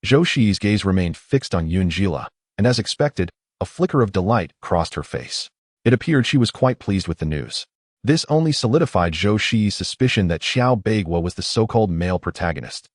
Zhou Shiyi's gaze remained fixed on Yunjila, and as expected, a flicker of delight crossed her face. It appeared she was quite pleased with the news. This only solidified Zhou Shiyi's suspicion that Xiao Beigua was the so-called male protagonist.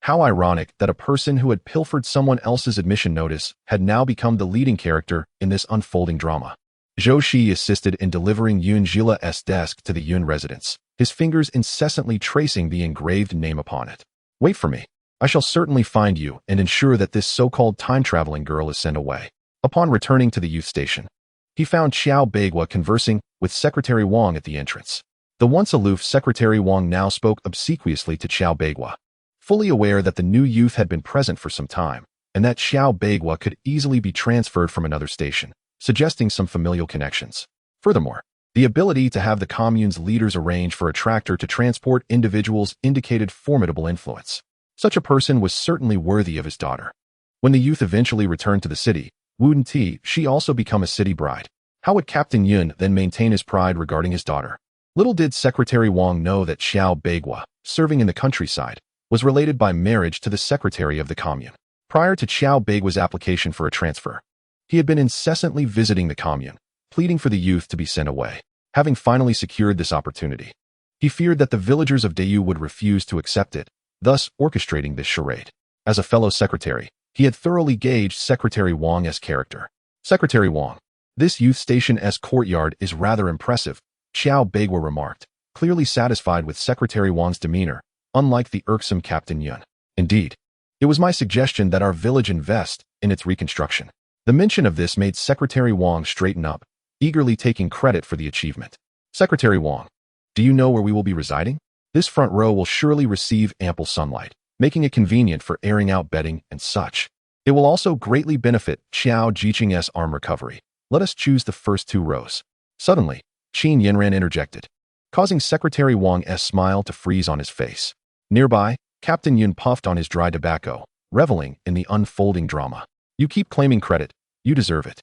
How ironic that a person who had pilfered someone else's admission notice had now become the leading character in this unfolding drama. Zhou Shiyi assisted in delivering Yunjila's desk to the Yun residence, his fingers incessantly tracing the engraved name upon it. "Wait for me. I shall certainly find you and ensure that this so-called time-traveling girl is sent away." Upon returning to the youth station, he found Xiao Beigua conversing with Secretary Wang at the entrance. The once aloof Secretary Wang now spoke obsequiously to Xiao Beigua, fully aware that the new youth had been present for some time, and that Xiao Beigua could easily be transferred from another station, suggesting some familial connections. Furthermore, the ability to have the commune's leaders arrange for a tractor to transport individuals indicated formidable influence. Such a person was certainly worthy of his daughter. When the youth eventually returned to the city, wouldn't she also become a city bride? How would Captain Yun then maintain his pride regarding his daughter? Little did Secretary Wang know that Xiao Beigua, serving in the countryside, was related by marriage to the secretary of the commune. Prior to Xiao Beigua's application for a transfer, he had been incessantly visiting the commune, pleading for the youth to be sent away. Having finally secured this opportunity, he feared that the villagers of Daiyu would refuse to accept it, thus orchestrating this charade. As a fellow secretary, he had thoroughly gauged Secretary Wang's character. "Secretary Wang, this youth station's courtyard is rather impressive," Xiao Beigua remarked, clearly satisfied with Secretary Wang's demeanor, unlike the irksome Captain Yun. "Indeed, it was my suggestion that our village invest in its reconstruction." The mention of this made Secretary Wang straighten up, eagerly taking credit for the achievement. "Secretary Wang, do you know where we will be residing? This front row will surely receive ample sunlight, making it convenient for airing out bedding and such. It will also greatly benefit Xiao Jiqing's arm recovery. Let us choose the first 2 rows." Suddenly, Qin Yinran interjected, causing Secretary Wang's smile to freeze on his face. Nearby, Captain Yun puffed on his dry tobacco, reveling in the unfolding drama. "You keep claiming credit. You deserve it."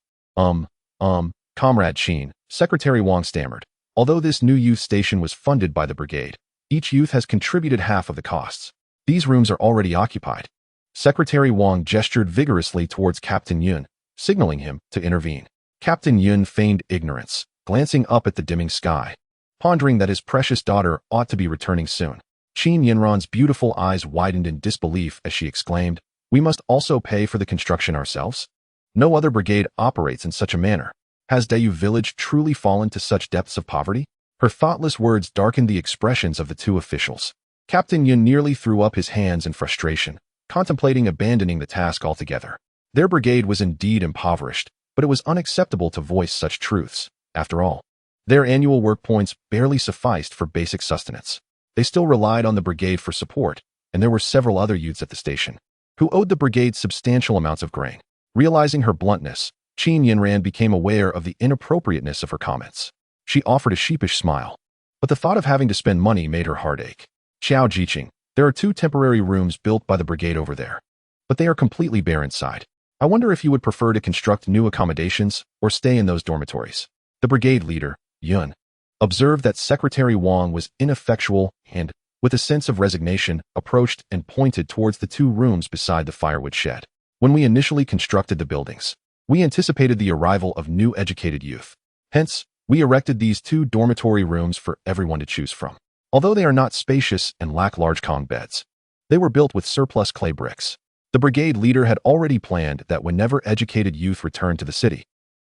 Comrade Qin," Secretary Wang stammered. "Although this new youth station was funded by the brigade, each youth has contributed half of the costs. These rooms are already occupied." Secretary Wang gestured vigorously towards Captain Yun, signaling him to intervene. Captain Yun feigned ignorance, glancing up at the dimming sky, pondering that his precious daughter ought to be returning soon. Qin Yinran's beautiful eyes widened in disbelief as she exclaimed, We must also pay for the construction ourselves? No other brigade operates in such a manner. Has Dayu village truly fallen to such depths of poverty? Her thoughtless words darkened the expressions of the two officials. Captain Yun nearly threw up his hands in frustration, contemplating abandoning the task altogether. Their brigade was indeed impoverished, but it was unacceptable to voice such truths. After all, their annual work points barely sufficed for basic sustenance. They still relied on the brigade for support, and there were several other youths at the station who owed the brigade substantial amounts of grain. Realizing her bluntness, Qin Yinran became aware of the inappropriateness of her comments. She offered a sheepish smile, but the thought of having to spend money made her heart ache. Xiao Jiqing, there are 2 temporary rooms built by the brigade over there, but they are completely bare inside. I wonder if you would prefer to construct new accommodations or stay in those dormitories. The brigade leader, Yun, observed that Secretary Wang was ineffectual and, with a sense of resignation, approached and pointed towards the 2 rooms beside the firewood shed. When we initially constructed the buildings, we anticipated the arrival of new educated youth. Hence, we erected these 2 dormitory rooms for everyone to choose from. Although they are not spacious and lack large Kong beds, they were built with surplus clay bricks. The brigade leader had already planned that whenever educated youth returned to the city,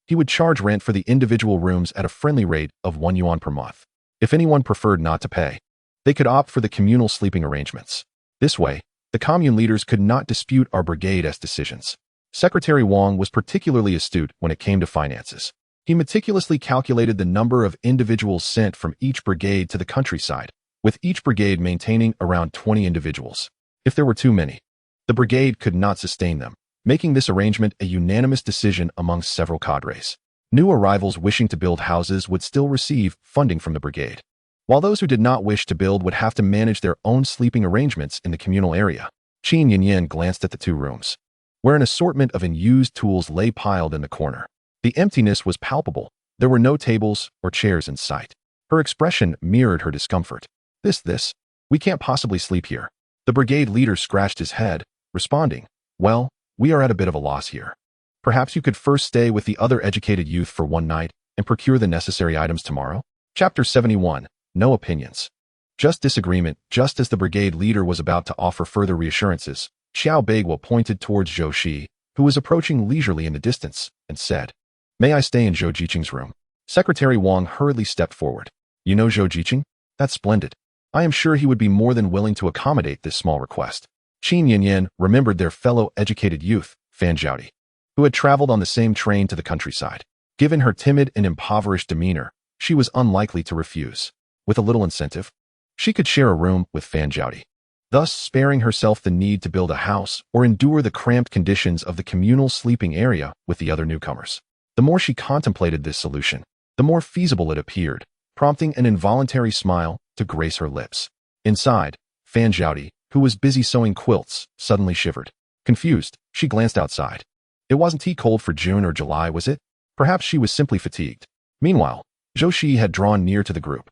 he would charge rent for the individual rooms at a friendly rate of 1 yuan per month. If anyone preferred not to pay, they could opt for the communal sleeping arrangements. This way, the commune leaders could not dispute our brigade's decisions. Secretary Wang was particularly astute when it came to finances. He meticulously calculated the number of individuals sent from each brigade to the countryside, with each brigade maintaining around 20 individuals. If there were too many, the brigade could not sustain them, making this arrangement a unanimous decision amongst several cadres. New arrivals wishing to build houses would still receive funding from the brigade, while those who did not wish to build would have to manage their own sleeping arrangements in the communal area. Qin Yinyan glanced at the 2 rooms, where an assortment of unused tools lay piled in the corner. The emptiness was palpable. There were no tables or chairs in sight. Her expression mirrored her discomfort. This, we can't possibly sleep here. The brigade leader scratched his head, responding, well, we are at a bit of a loss here. Perhaps you could first stay with the other educated youth for 1 night and procure the necessary items tomorrow? Chapter 71. No opinions. Just disagreement. Just as the brigade leader was about to offer further reassurances, Xiao Beiguo pointed towards Zhou Shiyi, who was approaching leisurely in the distance, and said, may I stay in Zhou Jiqing's room? Secretary Wang hurriedly stepped forward. You know Zhou Jiqing? That's splendid. I am sure he would be more than willing to accommodate this small request. Qin Yinyan remembered their fellow educated youth, Fan Zhaodi, who had traveled on the same train to the countryside. Given her timid and impoverished demeanor, she was unlikely to refuse. With a little incentive, she could share a room with Fan Zhaodi, thus sparing herself the need to build a house or endure the cramped conditions of the communal sleeping area with the other newcomers. The more she contemplated this solution, the more feasible it appeared, prompting an involuntary smile to grace her lips. Inside, Fan Zhaodi, who was busy sewing quilts, suddenly shivered. Confused, she glanced outside. It wasn't too cold for June or July, was it? Perhaps she was simply fatigued. Meanwhile, Zhou Shiyi had drawn near to the group.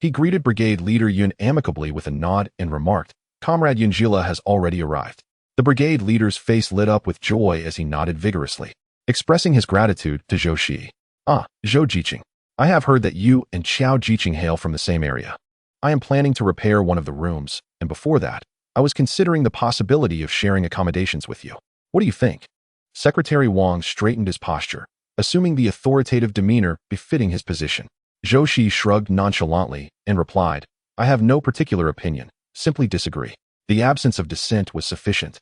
He greeted Brigade Leader Yun amicably with a nod and remarked, Comrade Yunjila has already arrived. The brigade leader's face lit up with joy as he nodded vigorously, expressing his gratitude to Zhou Shiyi. Ah, Zhou Jiqing. I have heard that you and Xiao Jiqing hail from the same area. I am planning to repair one of the rooms, and before that, I was considering the possibility of sharing accommodations with you. What do you think? Secretary Wang straightened his posture, assuming the authoritative demeanor befitting his position. Zhou Shiyi shrugged nonchalantly and replied, I have no particular opinion, simply disagree. The absence of dissent was sufficient.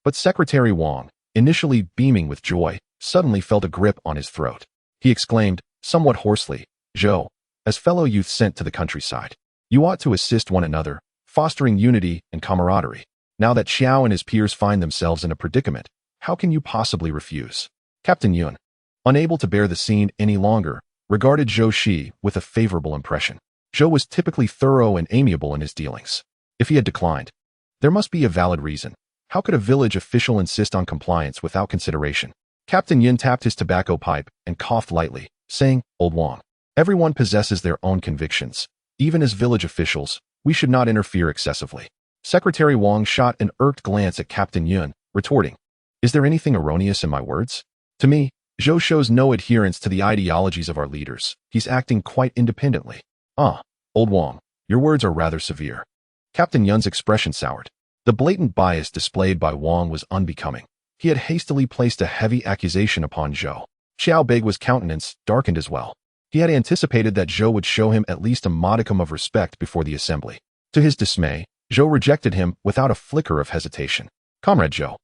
But Secretary Wang, initially beaming with joy, suddenly felt a grip on his throat. He exclaimed, somewhat hoarsely, Zhou, as fellow youth sent to the countryside, you ought to assist one another, fostering unity and camaraderie. Now that Xiao and his peers find themselves in a predicament, how can you possibly refuse? Captain Yun, unable to bear the scene any longer, regarded Zhou Shiyi with a favorable impression. Zhou was typically thorough and amiable in his dealings. If he had declined, there must be a valid reason. How could a village official insist on compliance without consideration? Captain Yin tapped his tobacco pipe and coughed lightly, saying, Old Wang, everyone possesses their own convictions. Even as village officials, we should not interfere excessively. Secretary Wang shot an irked glance at Captain Yun, retorting, is there anything erroneous in my words? To me, Zhou shows no adherence to the ideologies of our leaders. He's acting quite independently. Ah, Old Wang, your words are rather severe. Captain Yun's expression soured. The The blatant bias displayed by Wang was unbecoming. He had hastily placed a heavy accusation upon Zhou. Xiao Beigua's countenance darkened as well. He had anticipated that Zhou would show him at least a modicum of respect before the assembly. To his dismay, Zhou rejected him without a flicker of hesitation. "Comrade Zhou,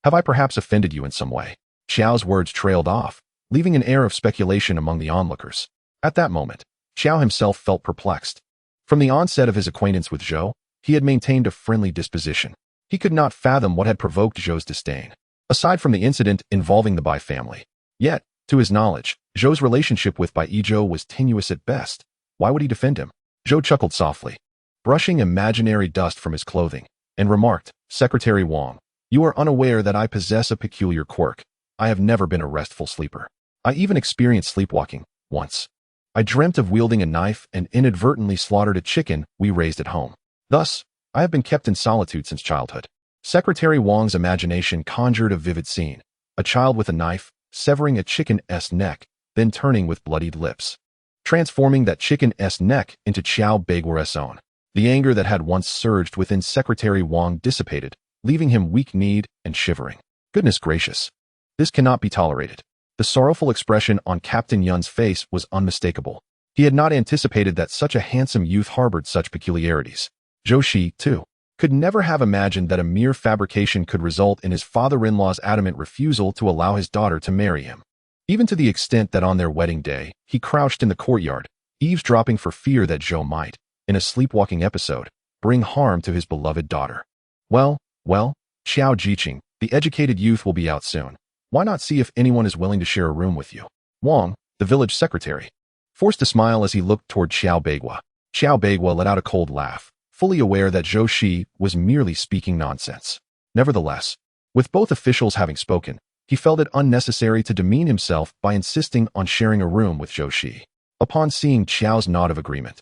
have I perhaps offended you in some way?" Xiao's words trailed off, leaving an air of speculation among the onlookers. At that moment, Xiao himself felt perplexed. From the onset of his acquaintance with Zhou, he had maintained a friendly disposition. He could not fathom what had provoked Zhou's disdain, aside from the incident involving the Bai family. Yet, to his knowledge, Zhou's relationship with Bai Yizhou was tenuous at best. Why would he defend him? Zhou chuckled softly, brushing imaginary dust from his clothing, and remarked, "Secretary Wang, you are unaware that I possess a peculiar quirk. I have never been a restful sleeper. I even experienced sleepwalking, once. I dreamt of wielding a knife and inadvertently slaughtered a chicken we raised at home. Thus, I have been kept in solitude since childhood." Secretary Wang's imagination conjured a vivid scene: a child with a knife, severing a chicken's neck, then turning with bloodied lips, transforming that chicken's neck into Xiao Beigua's own. The anger that had once surged within Secretary Wang dissipated, leaving him weak-kneed and shivering. Goodness gracious! This cannot be tolerated. The sorrowful expression on Captain Yun's face was unmistakable. He had not anticipated that such a handsome youth harbored such peculiarities. Zhou Shiyi, too, could never have imagined that a mere fabrication could result in his father-in-law's adamant refusal to allow his daughter to marry him. Even to the extent that on their wedding day, he crouched in the courtyard, eavesdropping for fear that Zhou might, in a sleepwalking episode, bring harm to his beloved daughter. Well, Xiao Jiqing, the educated youth will be out soon. Why not see if anyone is willing to share a room with you? Wang, the village secretary, forced a smile as he looked toward Xiao Beigua. Xiao Beigua let out a cold laugh, fully aware that Zhou Shiyi was merely speaking nonsense. Nevertheless, with both officials having spoken, he felt it unnecessary to demean himself by insisting on sharing a room with Zhou Shiyi. Upon seeing Xiao's nod of agreement,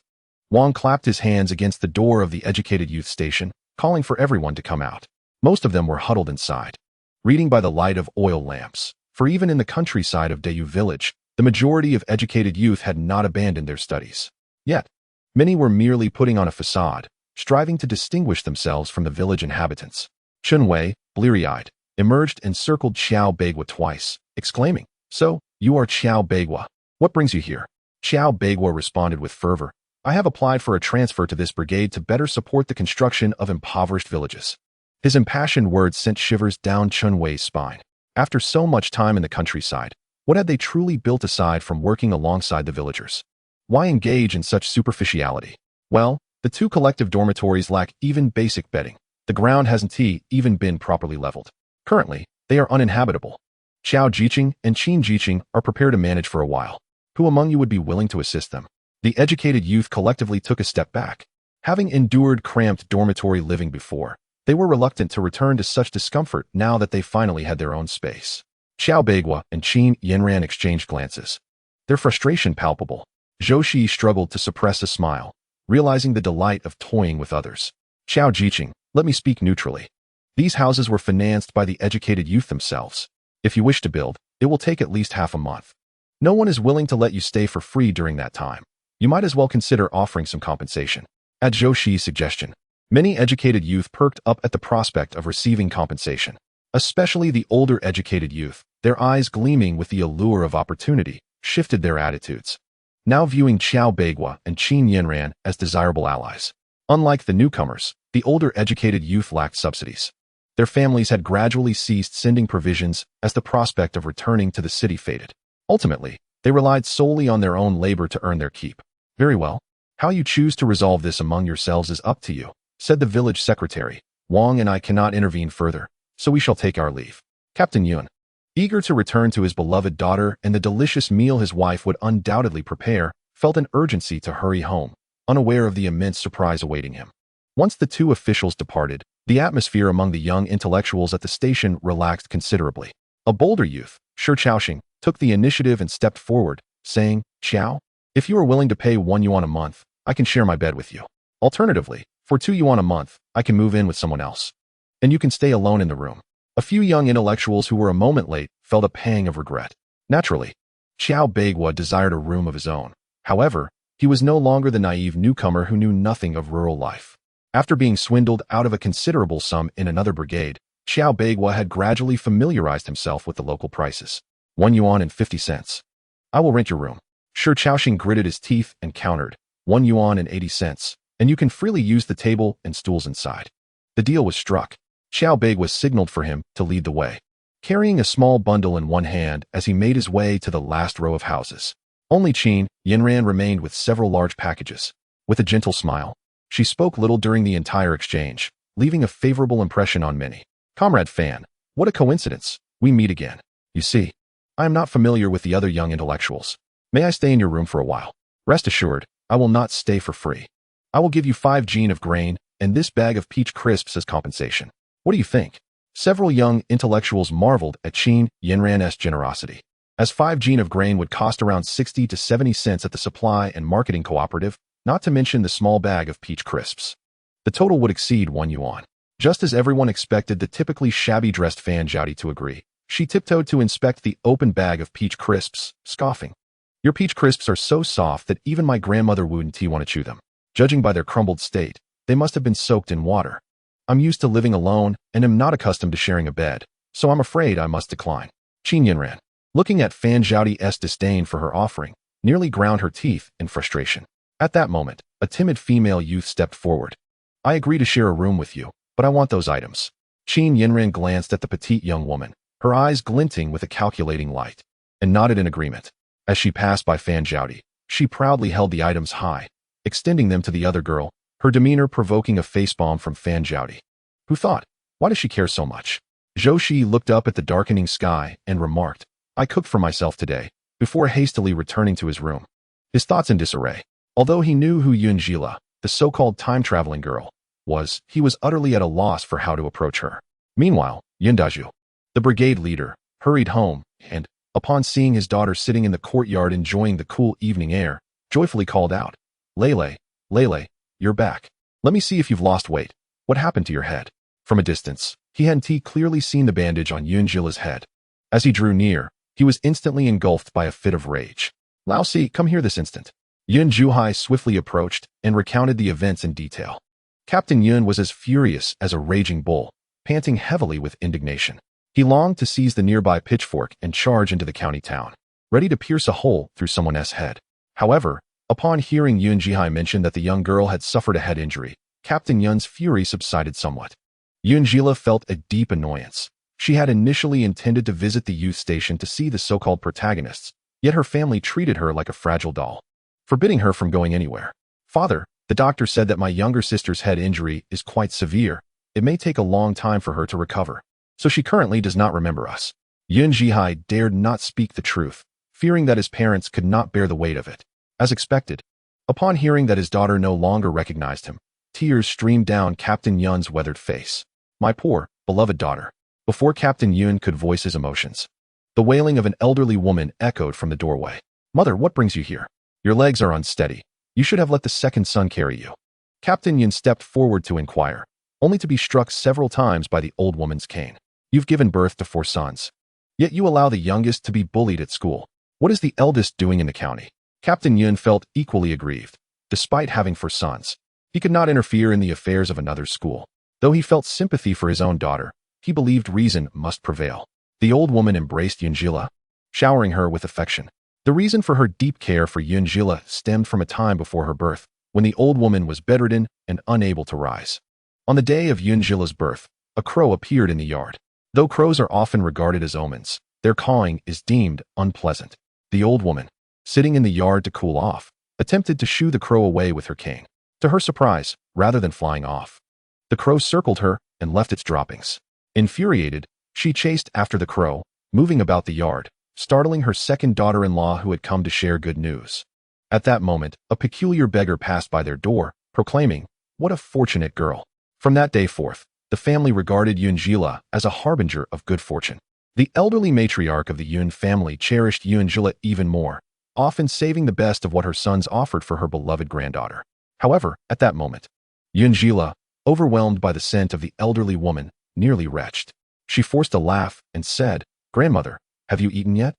Wang clapped his hands against the door of the educated youth station, calling for everyone to come out. Most of them were huddled inside, reading by the light of oil lamps, for even in the countryside of Dayu village, the majority of educated youth had not abandoned their studies. Yet, many were merely putting on a facade, striving to distinguish themselves from the village inhabitants. Chun Wei, bleary-eyed, emerged and circled Xiao Beigua twice, exclaiming, "So, you are Xiao Beigua. What brings you here?" Xiao Beigua responded with fervor, "I have applied for a transfer to this brigade to better support the construction of impoverished villages." His impassioned words sent shivers down Chun Wei's spine. After so much time in the countryside, what had they truly built aside from working alongside the villagers? Why engage in such superficiality? Well, the two collective dormitories lack even basic bedding. The ground hasn't even been properly leveled. Currently, they are uninhabitable. Xiao Jiqing and Qin Jiqing are prepared to manage for a while. Who among you would be willing to assist them? The educated youth collectively took a step back. Having endured cramped dormitory living before, they were reluctant to return to such discomfort now that they finally had their own space. Xiao Beigua and Qin Yanran exchanged glances, their frustration palpable. Zhou Shiyi struggled to suppress a smile, realizing the delight of toying with others. Xiao Jiqing, let me speak neutrally. These houses were financed by the educated youth themselves. If you wish to build, it will take at least half a month. No one is willing to let you stay for free during that time. You might as well consider offering some compensation. At Zhou Shiyi's suggestion, many educated youth perked up at the prospect of receiving compensation, especially the older educated youth. Their eyes gleaming with the allure of opportunity shifted their attitudes, now viewing Xiao Beigua and Qin Yanran as desirable allies. Unlike the newcomers, the older educated youth lacked subsidies. Their families had gradually ceased sending provisions as the prospect of returning to the city faded. Ultimately, they relied solely on their own labor to earn their keep. Very well. How you choose to resolve this among yourselves is up to you, said the village secretary. Wang and I cannot intervene further, so we shall take our leave. Captain Yun, eager to return to his beloved daughter and the delicious meal his wife would undoubtedly prepare, felt an urgency to hurry home, unaware of the immense surprise awaiting him. Once the two officials departed, the atmosphere among the young intellectuals at the station relaxed considerably. A bolder youth, Shi Chaoxing, took the initiative and stepped forward, saying, "Xiao, if you are willing to pay 1 yuan a month, I can share my bed with you. Alternatively, for 2 yuan a month, I can move in with someone else. And you can stay alone in the room." A few young intellectuals who were a moment late felt a pang of regret. Naturally, Xiao Beigua desired a room of his own. However, he was no longer the naive newcomer who knew nothing of rural life. After being swindled out of a considerable sum in another brigade, Xiao Beigua had gradually familiarized himself with the local prices. 1 yuan and 50 cents. I will rent your room. Sure, Chaoxing gritted his teeth and countered, 1 yuan and 80 cents, and you can freely use the table and stools inside. The deal was struck. Xiao Beigua signaled for him to lead the way, carrying a small bundle in one hand as he made his way to the last row of houses. Only Qin Yinran remained with several large packages. With a gentle smile, she spoke little during the entire exchange, leaving a favorable impression on many. Comrade Fan, what a coincidence. We meet again. You see, I am not familiar with the other young intellectuals. May I stay in your room for a while? Rest assured, I will not stay for free. I will give you 5 gene of grain and this bag of peach crisps as compensation. What do you think? Several young intellectuals marveled at Qin Yinran's generosity. As 5 gene of grain would cost around 60 to 70 cents at the supply and marketing cooperative, not to mention the small bag of peach crisps. The total would exceed 1 yuan. Just as everyone expected the typically shabby-dressed Fan Zhaodi to agree, she tiptoed to inspect the open bag of peach crisps, scoffing. Your peach crisps are so soft that even my grandmother wouldn't want to chew them. Judging by their crumbled state, they must have been soaked in water. I'm used to living alone and am not accustomed to sharing a bed, so I'm afraid I must decline. Qin Yinran, looking at Fan Zhaodi's disdain for her offering, nearly ground her teeth in frustration. At that moment, a timid female youth stepped forward. I agree to share a room with you, but I want those items. Qin Yinran glanced at the petite young woman, her eyes glinting with a calculating light, and nodded in agreement. As she passed by Fan Zhaodi, she proudly held the items high, extending them to the other girl, her demeanor provoking a facepalm from Fan Zhaodi, who thought, why does she care so much? Zhou Shiyi looked up at the darkening sky and remarked, I cooked for myself today, before hastily returning to his room. His thoughts in disarray. Although he knew who Yunjila, the so-called time-traveling girl, was, he was utterly at a loss for how to approach her. Meanwhile, Yundaju, the brigade leader, hurried home, and, upon seeing his daughter sitting in the courtyard enjoying the cool evening air, joyfully called out, Lele, you're back. Let me see if you've lost weight. What happened to your head? From a distance, he hadn't clearly seen the bandage on Yunjila's head. As he drew near, he was instantly engulfed by a fit of rage. Lao Si, come here this instant. Yun Juhai swiftly approached and recounted the events in detail. Captain Yun was as furious as a raging bull, panting heavily with indignation. He longed to seize the nearby pitchfork and charge into the county town, ready to pierce a hole through someone else's head. However, upon hearing Yun Jihai mention that the young girl had suffered a head injury, Captain Yun's fury subsided somewhat. Yun Jila felt a deep annoyance. She had initially intended to visit the youth station to see the so-called protagonists, yet her family treated her like a fragile doll, forbidding her from going anywhere. Father, the doctor said that my younger sister's head injury is quite severe. It may take a long time for her to recover, so she currently does not remember us. Yun Jihai dared not speak the truth, fearing that his parents could not bear the weight of it. As expected, upon hearing that his daughter no longer recognized him, tears streamed down Captain Yun's weathered face. My poor, beloved daughter. Before Captain Yun could voice his emotions, the wailing of an elderly woman echoed from the doorway. Mother, what brings you here? Your legs are unsteady. You should have let the second son carry you. Captain Yun stepped forward to inquire, only to be struck several times by the old woman's cane. You've given birth to 4 sons. Yet you allow the youngest to be bullied at school. What is the eldest doing in the county? Captain Yun felt equally aggrieved. Despite having 4 sons, he could not interfere in the affairs of another school. Though he felt sympathy for his own daughter, he believed reason must prevail. The old woman embraced Yunjila, showering her with affection. The reason for her deep care for Yunjila stemmed from a time before her birth, when the old woman was bedridden and unable to rise. On the day of Yunjila's birth, a crow appeared in the yard. Though crows are often regarded as omens, their cawing is deemed unpleasant. The old woman, sitting in the yard to cool off, attempted to shoo the crow away with her cane. To her surprise, rather than flying off, the crow circled her and left its droppings. Infuriated, she chased after the crow, moving about the yard, startling her second daughter-in-law who had come to share good news. At that moment, a peculiar beggar passed by their door, proclaiming, "What a fortunate girl." From that day forth, the family regarded Yunjila as a harbinger of good fortune. The elderly matriarch of the Yun family cherished Yunjila even more, often saving the best of what her sons offered for her beloved granddaughter. However, at that moment, Yunjila, overwhelmed by the scent of the elderly woman, nearly retched. She forced a laugh and said, "Grandmother, have you eaten yet?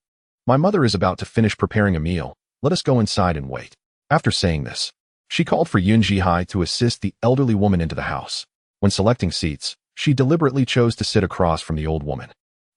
My mother is about to finish preparing a meal. Let us go inside and wait." After saying this, She called for Yun Jihai to assist the elderly woman into the house. When selecting seats, she deliberately chose to sit across from the old woman.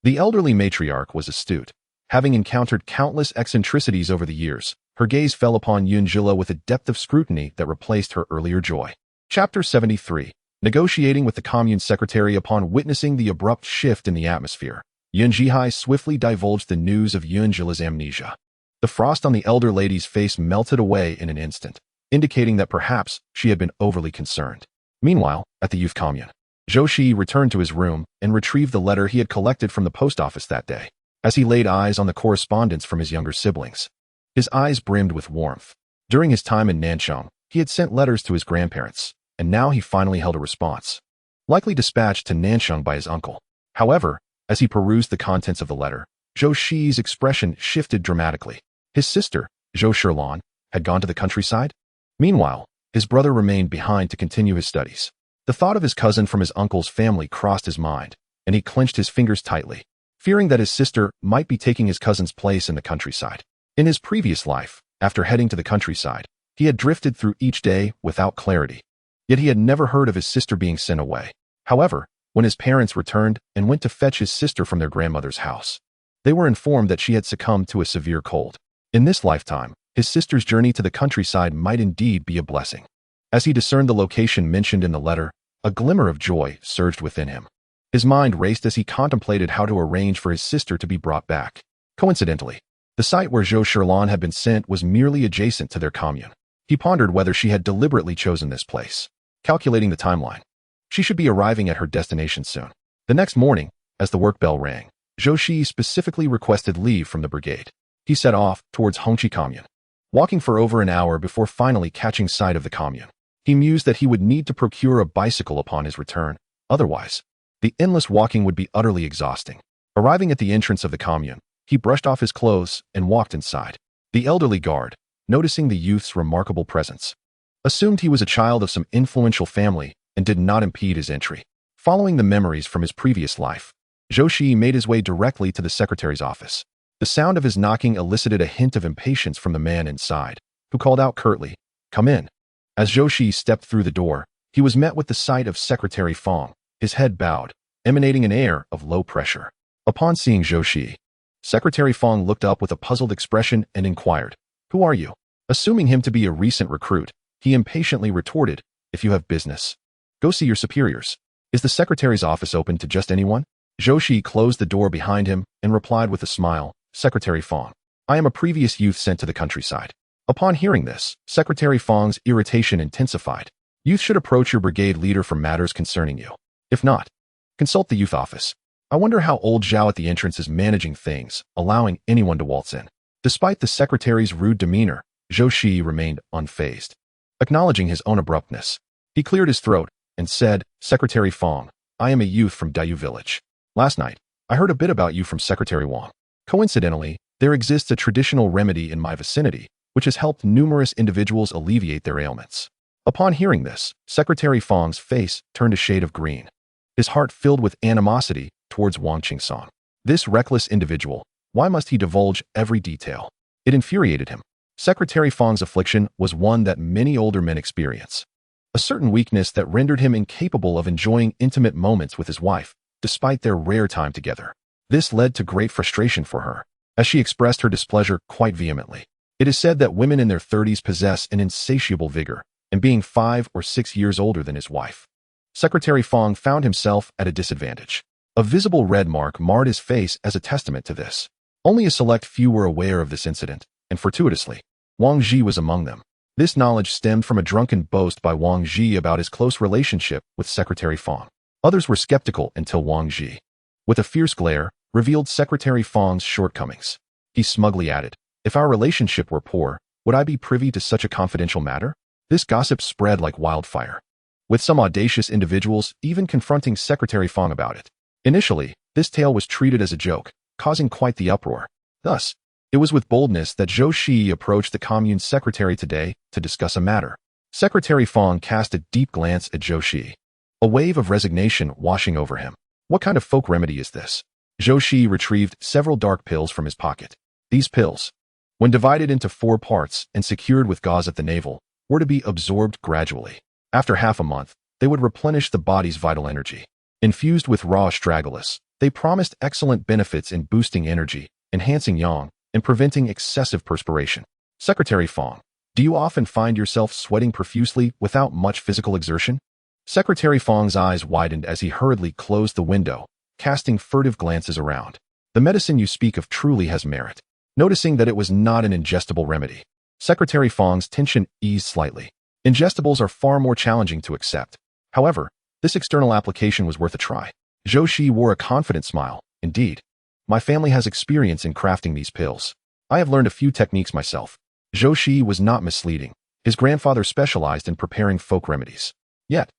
The elderly matriarch was astute. Having encountered countless eccentricities over the years, her gaze fell upon Yun Jila with a depth of scrutiny that replaced her earlier joy. Chapter 73. Negotiating with the commune secretary. Upon witnessing the abrupt shift in the atmosphere, Yun Jihai swiftly divulged the news of Yun Jila's amnesia. The frost on the elder lady's face melted away in an instant, indicating that perhaps she had been overly concerned. Meanwhile, at the youth commune, Zhou Shiyi returned to his room and retrieved the letter he had collected from the post office that day. As he laid eyes on the correspondence from his younger siblings, his eyes brimmed with warmth. During his time in Nanchang, he had sent letters to his grandparents, and now he finally held a response, likely dispatched to Nanchang by his uncle. However, as he perused the contents of the letter, Zhou Shiyi's expression shifted dramatically. His sister, Zhou Shiyi, had gone to the countryside? Meanwhile, his brother remained behind to continue his studies. The thought of his cousin from his uncle's family crossed his mind, and he clenched his fingers tightly, fearing that his sister might be taking his cousin's place in the countryside. In his previous life, after heading to the countryside, he had drifted through each day without clarity. Yet he had never heard of his sister being sent away. However, when his parents returned and went to fetch his sister from their grandmother's house, they were informed that she had succumbed to a severe cold. In this lifetime, his sister's journey to the countryside might indeed be a blessing. As he discerned the location mentioned in the letter, a glimmer of joy surged within him. His mind raced as he contemplated how to arrange for his sister to be brought back. Coincidentally, the site where Zhou Shiyi had been sent was merely adjacent to their commune. He pondered whether she had deliberately chosen this place. Calculating the timeline, she should be arriving at her destination soon. The next morning, as the work bell rang, Zhou Shiyi specifically requested leave from the brigade. He set off towards Hongqi commune, walking for over an hour before finally catching sight of the commune. He mused that he would need to procure a bicycle upon his return, otherwise, the endless walking would be utterly exhausting. Arriving at the entrance of the commune, he brushed off his clothes and walked inside. The elderly guard, noticing the youth's remarkable presence, assumed he was a child of some influential family and did not impede his entry. Following the memories from his previous life, Zhou Shiyi made his way directly to the secretary's office. The sound of his knocking elicited a hint of impatience from the man inside, who called out curtly, "Come in." As Zhou Shiyi stepped through the door, he was met with the sight of Secretary Fong, his head bowed, emanating an air of low pressure. Upon seeing Zhou Shiyi, Secretary Fong looked up with a puzzled expression and inquired, "Who are you?" Assuming him to be a recent recruit, he impatiently retorted, "If you have business, go see your superiors. Is the secretary's office open to just anyone?" Zhou Shiyi closed the door behind him and replied with a smile, "Secretary Fong, I am a previous youth sent to the countryside." Upon hearing this, Secretary Fong's irritation intensified. "Youth should approach your brigade leader for matters concerning you. If not, consult the youth office. I wonder how old Zhao at the entrance is managing things, allowing anyone to waltz in." Despite the secretary's rude demeanor, Zhou Shiyi remained unfazed. Acknowledging his own abruptness, he cleared his throat and said, "Secretary Fong, I am a youth from Dayu village. Last night, I heard a bit about you from Secretary Wang. Coincidentally, there exists a traditional remedy in my vicinity, which has helped numerous individuals alleviate their ailments." Upon hearing this, Secretary Fong's face turned a shade of green. His heart filled with animosity towards Wang Qingsong. This reckless individual, why must he divulge every detail? It infuriated him. Secretary Fong's affliction was one that many older men experience. A certain weakness that rendered him incapable of enjoying intimate moments with his wife, despite their rare time together. This led to great frustration for her, as she expressed her displeasure quite vehemently. It is said that women in their 30s possess an insatiable vigor, and being 5 or 6 years older than his wife, Secretary Fong found himself at a disadvantage. A visible red mark marred his face as a testament to this. Only a select few were aware of this incident, and fortuitously, Wang Ji was among them. This knowledge stemmed from a drunken boast by Wang Ji about his close relationship with Secretary Fong. Others were skeptical until Wang Ji, with a fierce glare, revealed Secretary Fong's shortcomings. He smugly added, "If our relationship were poor, would I be privy to such a confidential matter?" This gossip spread like wildfire, with some audacious individuals even confronting Secretary Fong about it. Initially, this tale was treated as a joke, causing quite the uproar. Thus, it was with boldness that Zhou Shiyi approached the commune's secretary today to discuss a matter. Secretary Fong cast a deep glance at Zhou Shiyi, a wave of resignation washing over him. What kind of folk remedy is this? Zhou Shiyi retrieved several dark pills from his pocket. These pills, when divided into 4 parts and secured with gauze at the navel, were to be absorbed gradually. After half a month, they would replenish the body's vital energy. Infused with raw astragalus, they promised excellent benefits in boosting energy, enhancing yang, and preventing excessive perspiration. Secretary Fong, do you often find yourself sweating profusely without much physical exertion? Secretary Fong's eyes widened as he hurriedly closed the window, casting furtive glances around. The medicine you speak of truly has merit. Noticing that it was not an ingestible remedy, Secretary Fong's tension eased slightly. Ingestibles are far more challenging to accept. However, this external application was worth a try. Zhou Shiyi wore a confident smile. Indeed, my family has experience in crafting these pills. I have learned a few techniques myself. Zhou Shiyi was not misleading. His grandfather specialized in preparing folk remedies. Yet,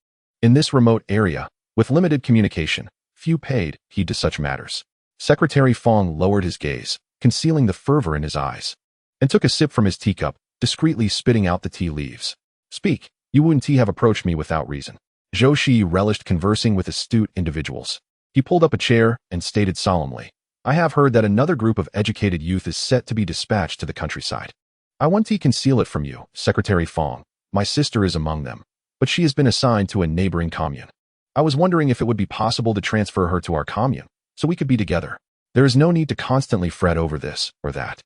in this remote area, with limited communication, few paid heed to such matters. Secretary Fong lowered his gaze, concealing the fervor in his eyes, and took a sip from his teacup, discreetly spitting out the tea leaves. Speak, you wouldn't have approached me without reason. Zhou Shiyi relished conversing with astute individuals. He pulled up a chair and stated solemnly, I have heard that another group of educated youth is set to be dispatched to the countryside. I want to conceal it from you, Secretary Fong. My sister is among them, but she has been assigned to a neighboring commune. I was wondering if it would be possible to transfer her to our commune, so we could be together. There is no need to constantly fret over this or that.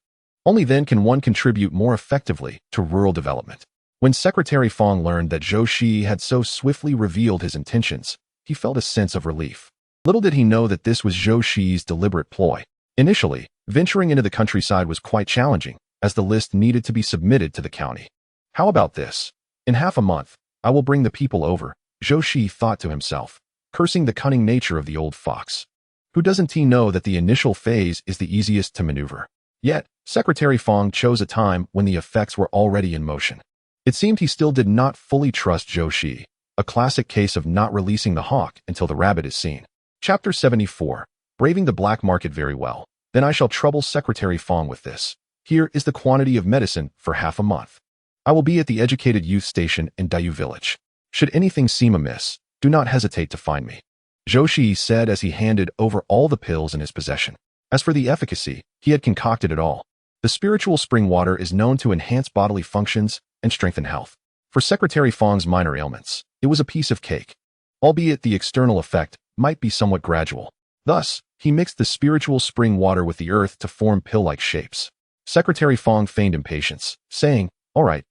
Only then can one contribute more effectively to rural development. When Secretary Fong learned that Zhou Shiyi had so swiftly revealed his intentions, he felt a sense of relief. Little did he know that this was Zhou Shiyi's deliberate ploy. Initially, venturing into the countryside was quite challenging, as the list needed to be submitted to the county. How about this? In half a month, I will bring the people over, Zhou Shiyi thought to himself, cursing the cunning nature of the old fox. Who doesn't he know that the initial phase is the easiest to maneuver? Yet, Secretary Fong chose a time when the effects were already in motion. It seemed he still did not fully trust Zhou Shiyi, a classic case of not releasing the hawk until the rabbit is seen. Chapter 74. Braving the black market very well. Then I shall trouble Secretary Fong with this. Here is the quantity of medicine for half a month. I will be at the educated youth station in Dayu village. Should anything seem amiss, do not hesitate to find me. Zhou Shiyi said as he handed over all the pills in his possession. As for the efficacy, he had concocted it all. The spiritual spring water is known to enhance bodily functions and strengthen health. For Secretary Fong's minor ailments, it was a piece of cake, albeit the external effect might be somewhat gradual. Thus, he mixed the spiritual spring water with the earth to form pill-like shapes. Secretary Fong feigned impatience, saying, all right,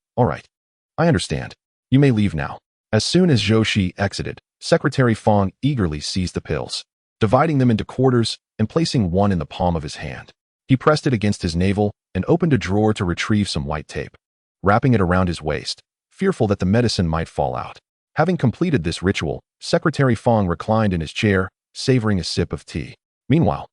I understand. You may leave now. As soon as Zhou Shiyi exited, Secretary Fong eagerly seized the pills, dividing them into quarters and placing one in the palm of his hand. He pressed it against his navel and opened a drawer to retrieve some white tape, wrapping it around his waist, fearful that the medicine might fall out. Having completed this ritual, Secretary Fong reclined in his chair, savoring a sip of tea. Meanwhile,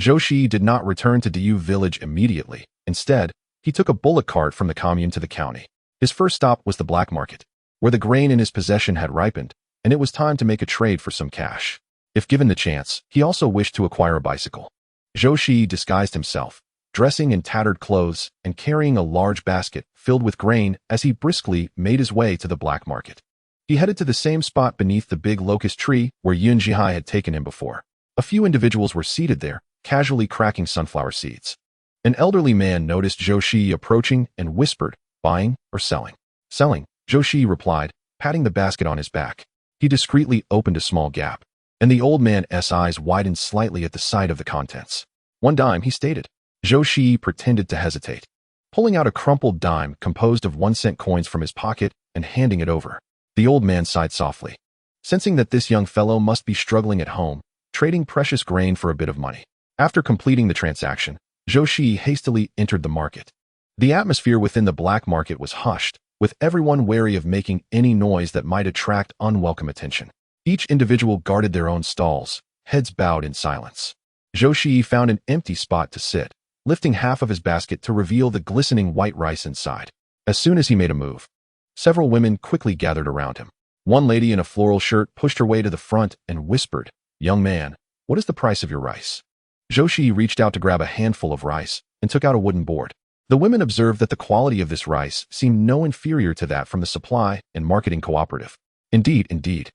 Zhou Shiyi did not return to Dayu village immediately. Instead, he took a bullock cart from the commune to the county. His first stop was the black market, where the grain in his possession had ripened, and it was time to make a trade for some cash. If given the chance, he also wished to acquire a bicycle. Zhou Shiyi disguised himself, dressing in tattered clothes and carrying a large basket filled with grain as he briskly made his way to the black market. He headed to the same spot beneath the big locust tree where Yun Jihai had taken him before. A few individuals were seated there, casually cracking sunflower seeds. An elderly man noticed Zhou Shiyi approaching and whispered, buying or selling? Selling, Zhou Shiyi replied, patting the basket on his back. He discreetly opened a small gap, and the old man's eyes widened slightly at the sight of the contents. 1 dime, he stated. Zhou Shiyi pretended to hesitate, pulling out a crumpled dime composed of 1-cent coins from his pocket and handing it over. The old man sighed softly, sensing that this young fellow must be struggling at home, trading precious grain for a bit of money. After completing the transaction, Zhou Shiyi hastily entered the market. The atmosphere within the black market was hushed, with everyone wary of making any noise that might attract unwelcome attention. Each individual guarded their own stalls, heads bowed in silence. Zhou Shiyi found an empty spot to sit, lifting half of his basket to reveal the glistening white rice inside. As soon as he made a move, several women quickly gathered around him. One lady in a floral shirt pushed her way to the front and whispered, "Young man, what is the price of your rice?" Zhou Shiyi reached out to grab a handful of rice and took out a wooden board. The women observed that the quality of this rice seemed no inferior to that from the supply and marketing cooperative. Indeed.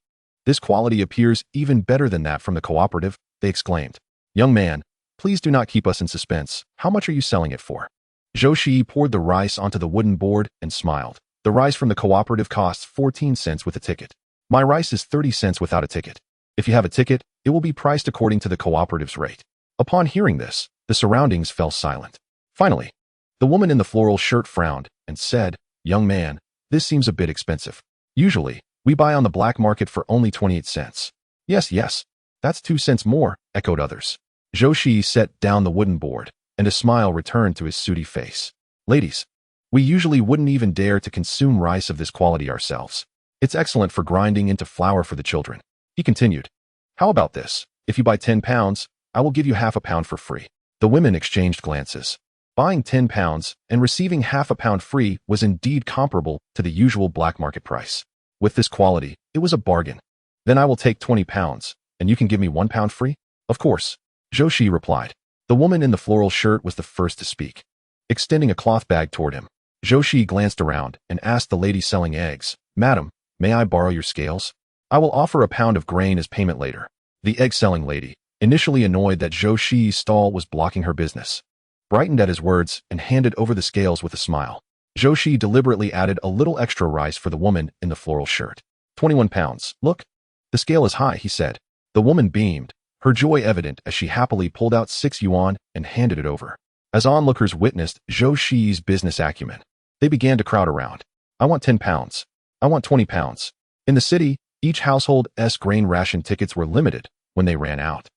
This quality appears even better than that from the cooperative, they exclaimed. Young man, please do not keep us in suspense. How much are you selling it for? Zhou Shiyi poured the rice onto the wooden board and smiled. The rice from the cooperative costs 14 cents with a ticket. My rice is 30 cents without a ticket. If you have a ticket, it will be priced according to the cooperative's rate. Upon hearing this, the surroundings fell silent. Finally, the woman in the floral shirt frowned and said, "Young man, this seems a bit expensive. Usually, we buy on the black market for only 28 cents. Yes, that's 2 cents more," echoed others. Zhou Shiyi set down the wooden board, and a smile returned to his sooty face. "Ladies, we usually wouldn't even dare to consume rice of this quality ourselves. It's excellent for grinding into flour for the children." He continued, "How about this? If you buy 10 pounds, I will give you half a pound for free." The women exchanged glances. Buying 10 pounds and receiving half a pound free was indeed comparable to the usual black market price. With this quality, it was a bargain. "Then I will take 20 pounds, and you can give me 1 pound free?" "Of course," Zhou Shiyi replied. The woman in the floral shirt was the first to speak. Extending a cloth bag toward him, Zhou Shiyi glanced around and asked the lady selling eggs, "Madam, may I borrow your scales? I will offer a pound of grain as payment later." The egg-selling lady, initially annoyed that Zhou Shiyi's stall was blocking her business, brightened at his words and handed over the scales with a smile. Zhou Shiyi deliberately added a little extra rice for the woman in the floral shirt. 21 pounds. "Look, the scale is high," he said. The woman beamed, her joy evident as she happily pulled out 6 yuan and handed it over. As onlookers witnessed Zhou Shiyi's business acumen, they began to crowd around. "I want 10 pounds. I want 20 pounds. In the city, each household's grain ration tickets were limited. When they ran out,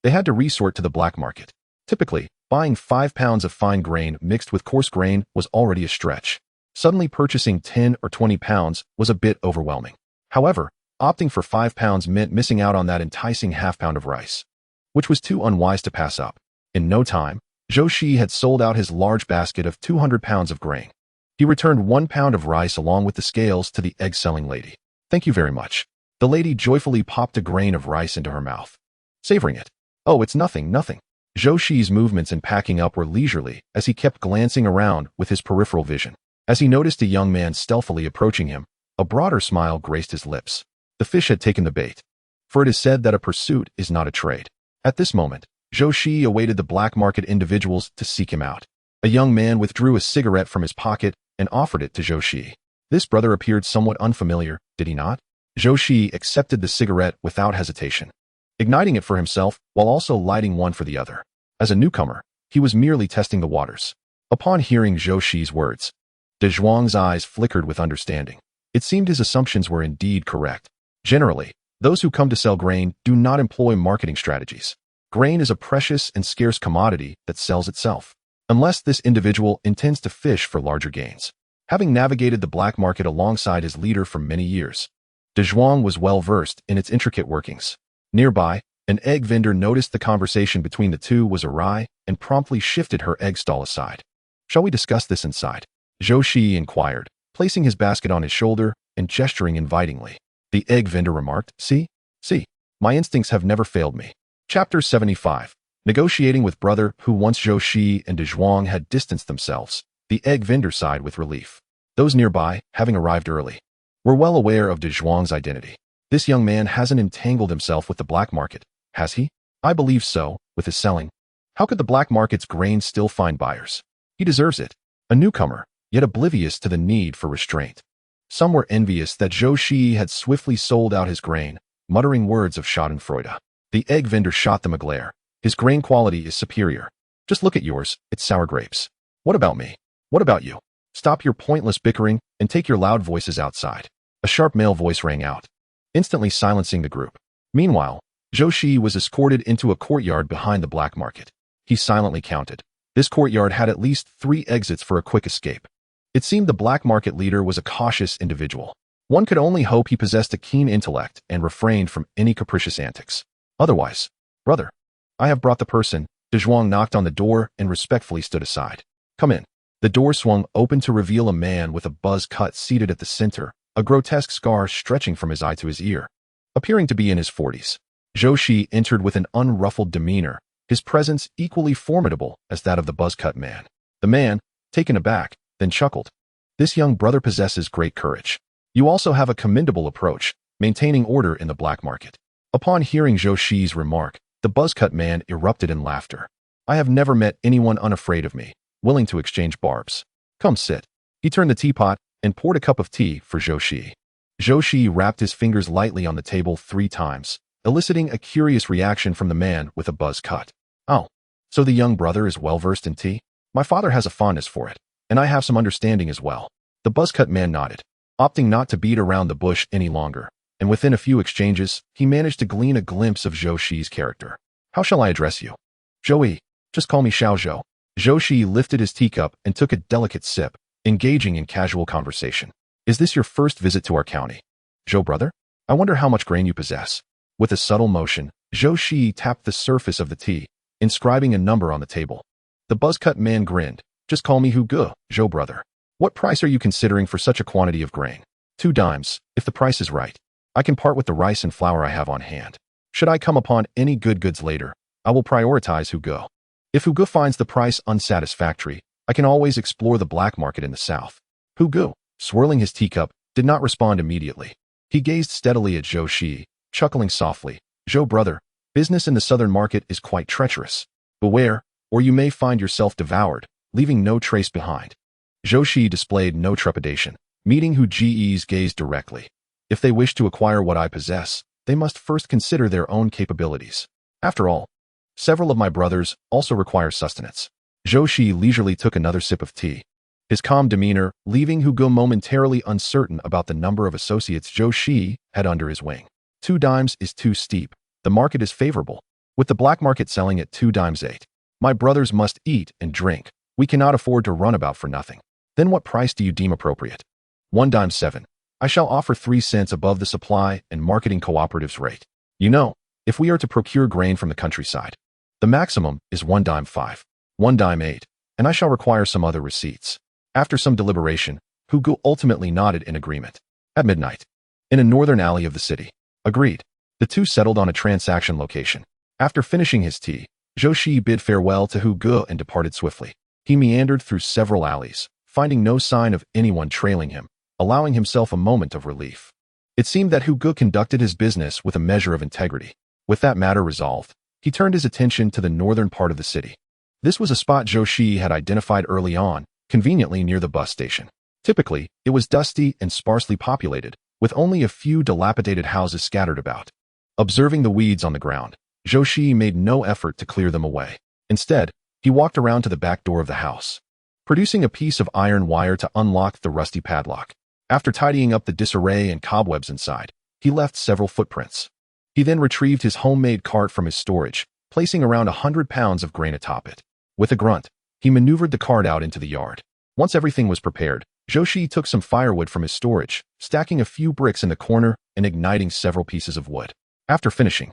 they had to resort to the black market. Typically, buying 5 pounds of fine grain mixed with coarse grain was already a stretch. Suddenly purchasing 10 or 20 pounds was a bit overwhelming. However, opting for 5 pounds meant missing out on that enticing half-pound of rice, which was too unwise to pass up. In no time, Zhou Shiyi had sold out his large basket of 200 pounds of grain. He returned 1 pound of rice along with the scales to the egg-selling lady. "Thank you very much." The lady joyfully popped a grain of rice into her mouth, savoring it. "Oh, it's nothing. Zhou Shiyi's movements in packing up were leisurely as he kept glancing around with his peripheral vision. As he noticed a young man stealthily approaching him, a broader smile graced his lips. The fish had taken the bait, for it is said that a pursuit is not a trade. At this moment, Zhou Shiyi awaited the black market individuals to seek him out. A young man withdrew a cigarette from his pocket and offered it to Zhou Shiyi. This brother appeared somewhat unfamiliar, did he not? Zhou Shiyi accepted the cigarette without hesitation, igniting it for himself while also lighting one for the other. As a newcomer, he was merely testing the waters. Upon hearing Zhou Shiyi's words, De Zhuang's eyes flickered with understanding. It seemed his assumptions were indeed correct. Generally, those who come to sell grain do not employ marketing strategies. Grain is a precious and scarce commodity that sells itself, unless this individual intends to fish for larger gains. Having navigated the black market alongside his leader for many years, De Zhuang was well versed in its intricate workings. Nearby, an egg vendor noticed the conversation between the two was awry and promptly shifted her egg stall aside. "Shall we discuss this inside?" Zhou Shiyi inquired, placing his basket on his shoulder and gesturing invitingly. The egg vendor remarked, See, my instincts have never failed me." Chapter 75. Negotiating with brother. Who once Zhou Shiyi and De Zhuang had distanced themselves, the egg vendor sighed with relief. Those nearby, having arrived early, were well aware of De Zhuang's identity. "This young man hasn't entangled himself with the black market, has he?" "I believe so, with his selling. How could the black market's grain still find buyers? He deserves it." A newcomer, yet oblivious to the need for restraint. Some were envious that Zhou Shiyi had swiftly sold out his grain, muttering words of schadenfreude. The egg vendor shot them a glare. "His grain quality is superior. Just look at yours, it's sour grapes. What about me? What about you? Stop your pointless bickering and take your loud voices outside." A sharp male voice rang out, instantly silencing the group. Meanwhile, Zhou Shiyi was escorted into a courtyard behind the black market. He silently counted. This courtyard had at least 3 exits for a quick escape. It seemed the black market leader was a cautious individual. One could only hope he possessed a keen intellect and refrained from any capricious antics. Otherwise, "Brother, I have brought the person." De Zhuang knocked on the door and respectfully stood aside. "Come in." The door swung open to reveal a man with a buzz cut seated at the center, a grotesque scar stretching from his eye to his ear. Appearing to be in his 40s, Zhou Shiyi entered with an unruffled demeanor, his presence equally formidable as that of the buzz-cut man. The man, taken aback, then chuckled. "This young brother possesses great courage. You also have a commendable approach, maintaining order in the black market." Upon hearing Zhou Shiyi's remark, the buzz-cut man erupted in laughter. "I have never met anyone unafraid of me, willing to exchange barbs. Come sit." He turned the teapot and poured a cup of tea for Zhou Shiyi. Zhou Shiyi rapped his fingers lightly on the table 3 times, eliciting a curious reaction from the man with a buzz cut. Oh, so the young brother is well-versed in tea? My father has a fondness for it, and I have some understanding as well. The buzz-cut man nodded, opting not to beat around the bush any longer, and within a few exchanges, he managed to glean a glimpse of Zhou Shiyi's character. How shall I address you? Zhou, just call me Xiao Zhou. Zhou Shiyi lifted his teacup and took a delicate sip, engaging in casual conversation. Is this your first visit to our county? Zhou brother? I wonder how much grain you possess. With a subtle motion, Zhou Shiyi tapped the surface of the tea, inscribing a number on the table. The buzz-cut man grinned. Just call me Hu Ge, Zhou brother. What price are you considering for such a quantity of grain? 2 dimes, if the price is right. I can part with the rice and flour I have on hand. Should I come upon any good goods later, I will prioritize Hu Ge. If Hu Ge finds the price unsatisfactory, I can always explore the black market in the south. Hu Ge, swirling his teacup, did not respond immediately. He gazed steadily at Zhou Shiyi, chuckling softly. Zhou brother, business in the southern market is quite treacherous. Beware, or you may find yourself devoured, leaving no trace behind. Zhou Shiyi displayed no trepidation, meeting Hu Ge's gaze directly. If they wish to acquire what I possess, they must first consider their own capabilities. After all, several of my brothers also require sustenance. Zhou Shiyi leisurely took another sip of tea, his calm demeanor leaving Hu Ge momentarily uncertain about the number of associates Zhou Shiyi had under his wing. 2 dimes is too steep. The market is favorable, with the black market selling at 2 dimes 8. My brothers must eat and drink. We cannot afford to run about for nothing. Then what price do you deem appropriate? 1 dime 7. I shall offer 3 cents above the supply and marketing cooperative's rate. You know, if we are to procure grain from the countryside, the maximum is 1 dime 5, 1 dime 8, and I shall require some other receipts. After some deliberation, Hu Ge ultimately nodded in agreement. At midnight, in a northern alley of the city. Agreed. The two settled on a transaction location. After finishing his tea, Zhou Shiyi bid farewell to Hu Ge and departed swiftly. He meandered through several alleys, finding no sign of anyone trailing him, allowing himself a moment of relief. It seemed that Hu Ge conducted his business with a measure of integrity. With that matter resolved, he turned his attention to the northern part of the city. This was a spot Zhou Shiyi had identified early on, conveniently near the bus station. Typically, it was dusty and sparsely populated, with only a few dilapidated houses scattered about. Observing the weeds on the ground, Zhou Shiyi made no effort to clear them away. Instead, he walked around to the back door of the house, producing a piece of iron wire to unlock the rusty padlock. After tidying up the disarray and cobwebs inside, he left several footprints. He then retrieved his homemade cart from his storage, placing around 100 pounds of grain atop it. With a grunt, he maneuvered the cart out into the yard. Once everything was prepared, Zhou Shiyi took some firewood from his storage, stacking a few bricks in the corner and igniting several pieces of wood. After finishing,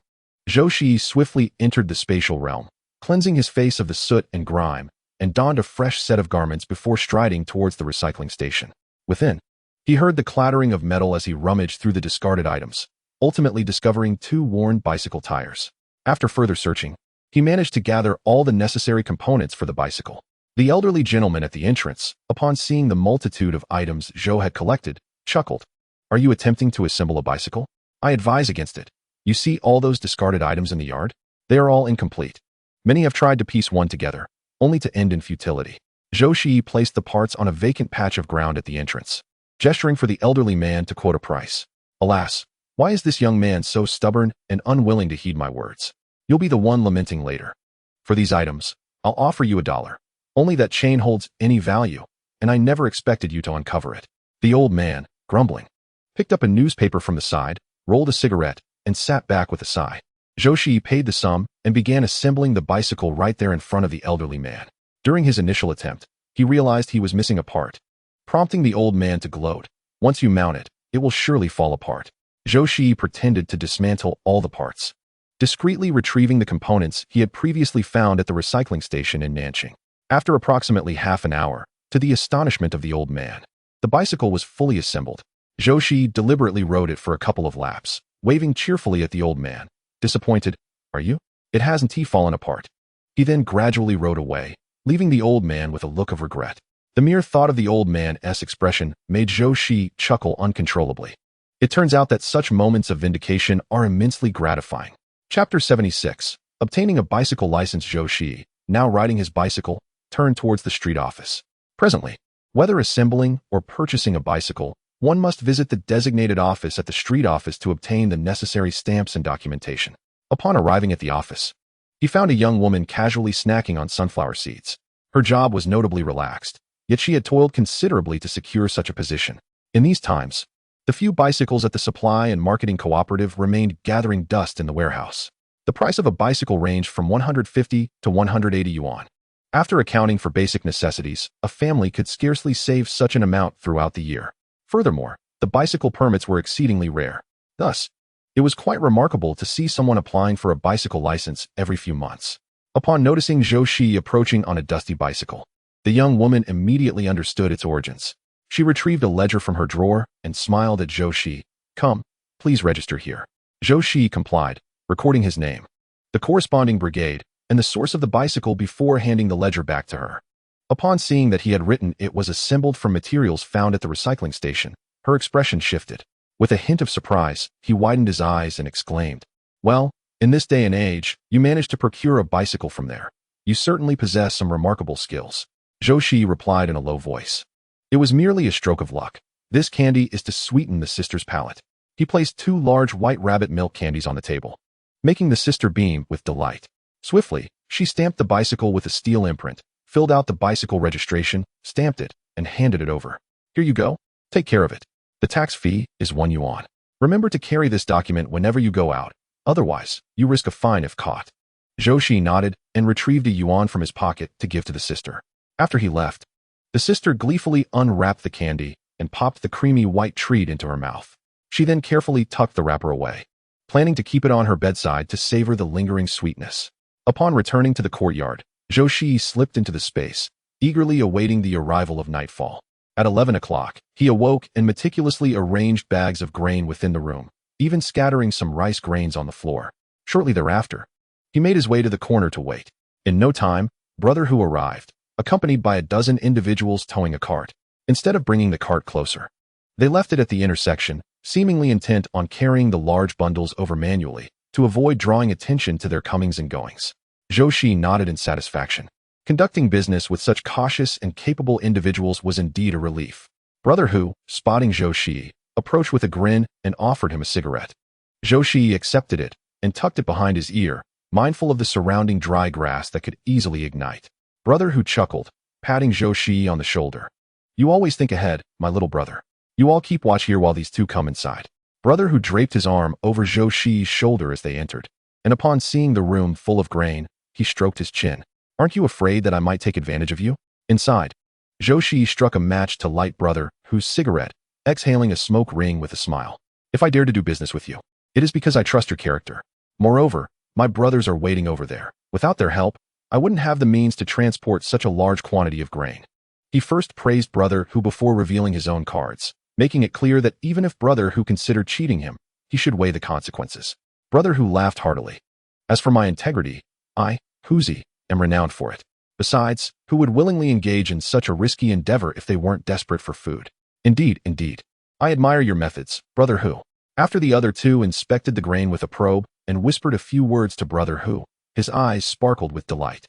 Zhou Shiyi swiftly entered the spatial realm, cleansing his face of the soot and grime, and donned a fresh set of garments before striding towards the recycling station. Within, he heard the clattering of metal as he rummaged through the discarded items, ultimately discovering 2 worn bicycle tires. After further searching, he managed to gather all the necessary components for the bicycle. The elderly gentleman at the entrance, upon seeing the multitude of items Zhou had collected, chuckled. "Are you attempting to assemble a bicycle? I advise against it. You see all those discarded items in the yard? They are all incomplete. Many have tried to piece one together, only to end in futility." Zhou Shiyi placed the parts on a vacant patch of ground at the entrance, gesturing for the elderly man to quote a price. "Alas, why is this young man so stubborn and unwilling to heed my words? You'll be the one lamenting later. For these items, I'll offer you $1. Only that chain holds any value, and I never expected you to uncover it." The old man, grumbling, picked up a newspaper from the side, rolled a cigarette, and sat back with a sigh. Zhou Shiyi paid the sum and began assembling the bicycle right there in front of the elderly man. During his initial attempt, he realized he was missing a part, prompting the old man to gloat. "Once you mount it, it will surely fall apart." Zhou Shiyi pretended to dismantle all the parts, discreetly retrieving the components he had previously found at the recycling station in Nanjing. After approximately half an hour, to the astonishment of the old man, the bicycle was fully assembled. Zhou Shiyi deliberately rode it for a couple of laps, waving cheerfully at the old man. "Disappointed, are you? It hasn't fallen apart." He then gradually rode away, leaving the old man with a look of regret. The mere thought of the old man's expression made Zhou Shiyi chuckle uncontrollably. It turns out that such moments of vindication are immensely gratifying. Chapter 76. Obtaining a bicycle license. Zhou Shiyi, now riding his bicycle, turned towards the street office. Presently, Whether assembling or purchasing a bicycle, one must visit the designated office at the street office to obtain the necessary stamps and documentation. Upon arriving at the office, he found a young woman casually snacking on sunflower seeds. Her job was notably relaxed, yet she had toiled considerably to secure such a position. In these times, the few bicycles at the supply and marketing cooperative remained gathering dust in the warehouse. The price of a bicycle ranged from 150 to 180 yuan. After accounting for basic necessities, a family could scarcely save such an amount throughout the year. Furthermore, the bicycle permits were exceedingly rare. Thus, it was quite remarkable to see someone applying for a bicycle license every few months. Upon noticing Zhou Shiyi approaching on a dusty bicycle, the young woman immediately understood its origins. She retrieved a ledger from her drawer and smiled at Zhou Shiyi. "Come, please register here." Zhou Shiyi complied, recording his name, the corresponding brigade, and the source of the bicycle before handing the ledger back to her. Upon seeing that he had written it was assembled from materials found at the recycling station, her expression shifted. With a hint of surprise, he widened his eyes and exclaimed, "Well, in this day and age, you managed to procure a bicycle from there. You certainly possess some remarkable skills." Zhou Shiyi replied in a low voice. "It was merely a stroke of luck. This candy is to sweeten the sister's palate." He placed 2 large white rabbit milk candies on the table, making the sister beam with delight. Swiftly, she stamped the bicycle with a steel imprint, filled out the bicycle registration, stamped it, and handed it over. "Here you go. Take care of it. The tax fee is 1 yuan. Remember to carry this document whenever you go out. Otherwise, you risk a fine if caught." Zhou Shiyi nodded and retrieved a yuan from his pocket to give to the sister. After he left, the sister gleefully unwrapped the candy and popped the creamy white treat into her mouth. She then carefully tucked the wrapper away, planning to keep it on her bedside to savor the lingering sweetness. Upon returning to the courtyard, Zhou Shiyi slipped into the space, eagerly awaiting the arrival of nightfall. At 11 o'clock, he awoke and meticulously arranged bags of grain within the room, even scattering some rice grains on the floor. Shortly thereafter, he made his way to the corner to wait. In no time, Brother Hu arrived, accompanied by a dozen individuals towing a cart. Instead of bringing the cart closer, they left it at the intersection, seemingly intent on carrying the large bundles over manually, to avoid drawing attention to their comings and goings. Zhou Shiyi nodded in satisfaction. Conducting business with such cautious and capable individuals was indeed a relief. Brother Hu, spotting Zhou Shiyi, approached with a grin and offered him a cigarette. Zhou Shiyi accepted it and tucked it behind his ear, mindful of the surrounding dry grass that could easily ignite. Brother Hu chuckled, patting Zhou Shiyi on the shoulder. "You always think ahead, my little brother. You all keep watch here while these 2 come inside." Brother Hu draped his arm over Zhou Shiyi's shoulder as they entered, and upon seeing the room full of grain, he stroked his chin. "Aren't you afraid that I might take advantage of you?" Inside, Zhou Shiyi struck a match to light Brother Hu's cigarette, exhaling a smoke ring with a smile. "If I dare to do business with you, it is because I trust your character. Moreover, my brothers are waiting over there. Without their help, I wouldn't have the means to transport such a large quantity of grain." He first praised Brother Hu before revealing his own cards, making it clear that even if Brother Hu considered cheating him, he should weigh the consequences. Brother Hu laughed heartily. "As for my integrity, I, Huzi, am renowned for it. Besides, who would willingly engage in such a risky endeavor if they weren't desperate for food? Indeed, indeed. I admire your methods, Brother Hu." After the other 2 inspected the grain with a probe and whispered a few words to Brother Hu, his eyes sparkled with delight.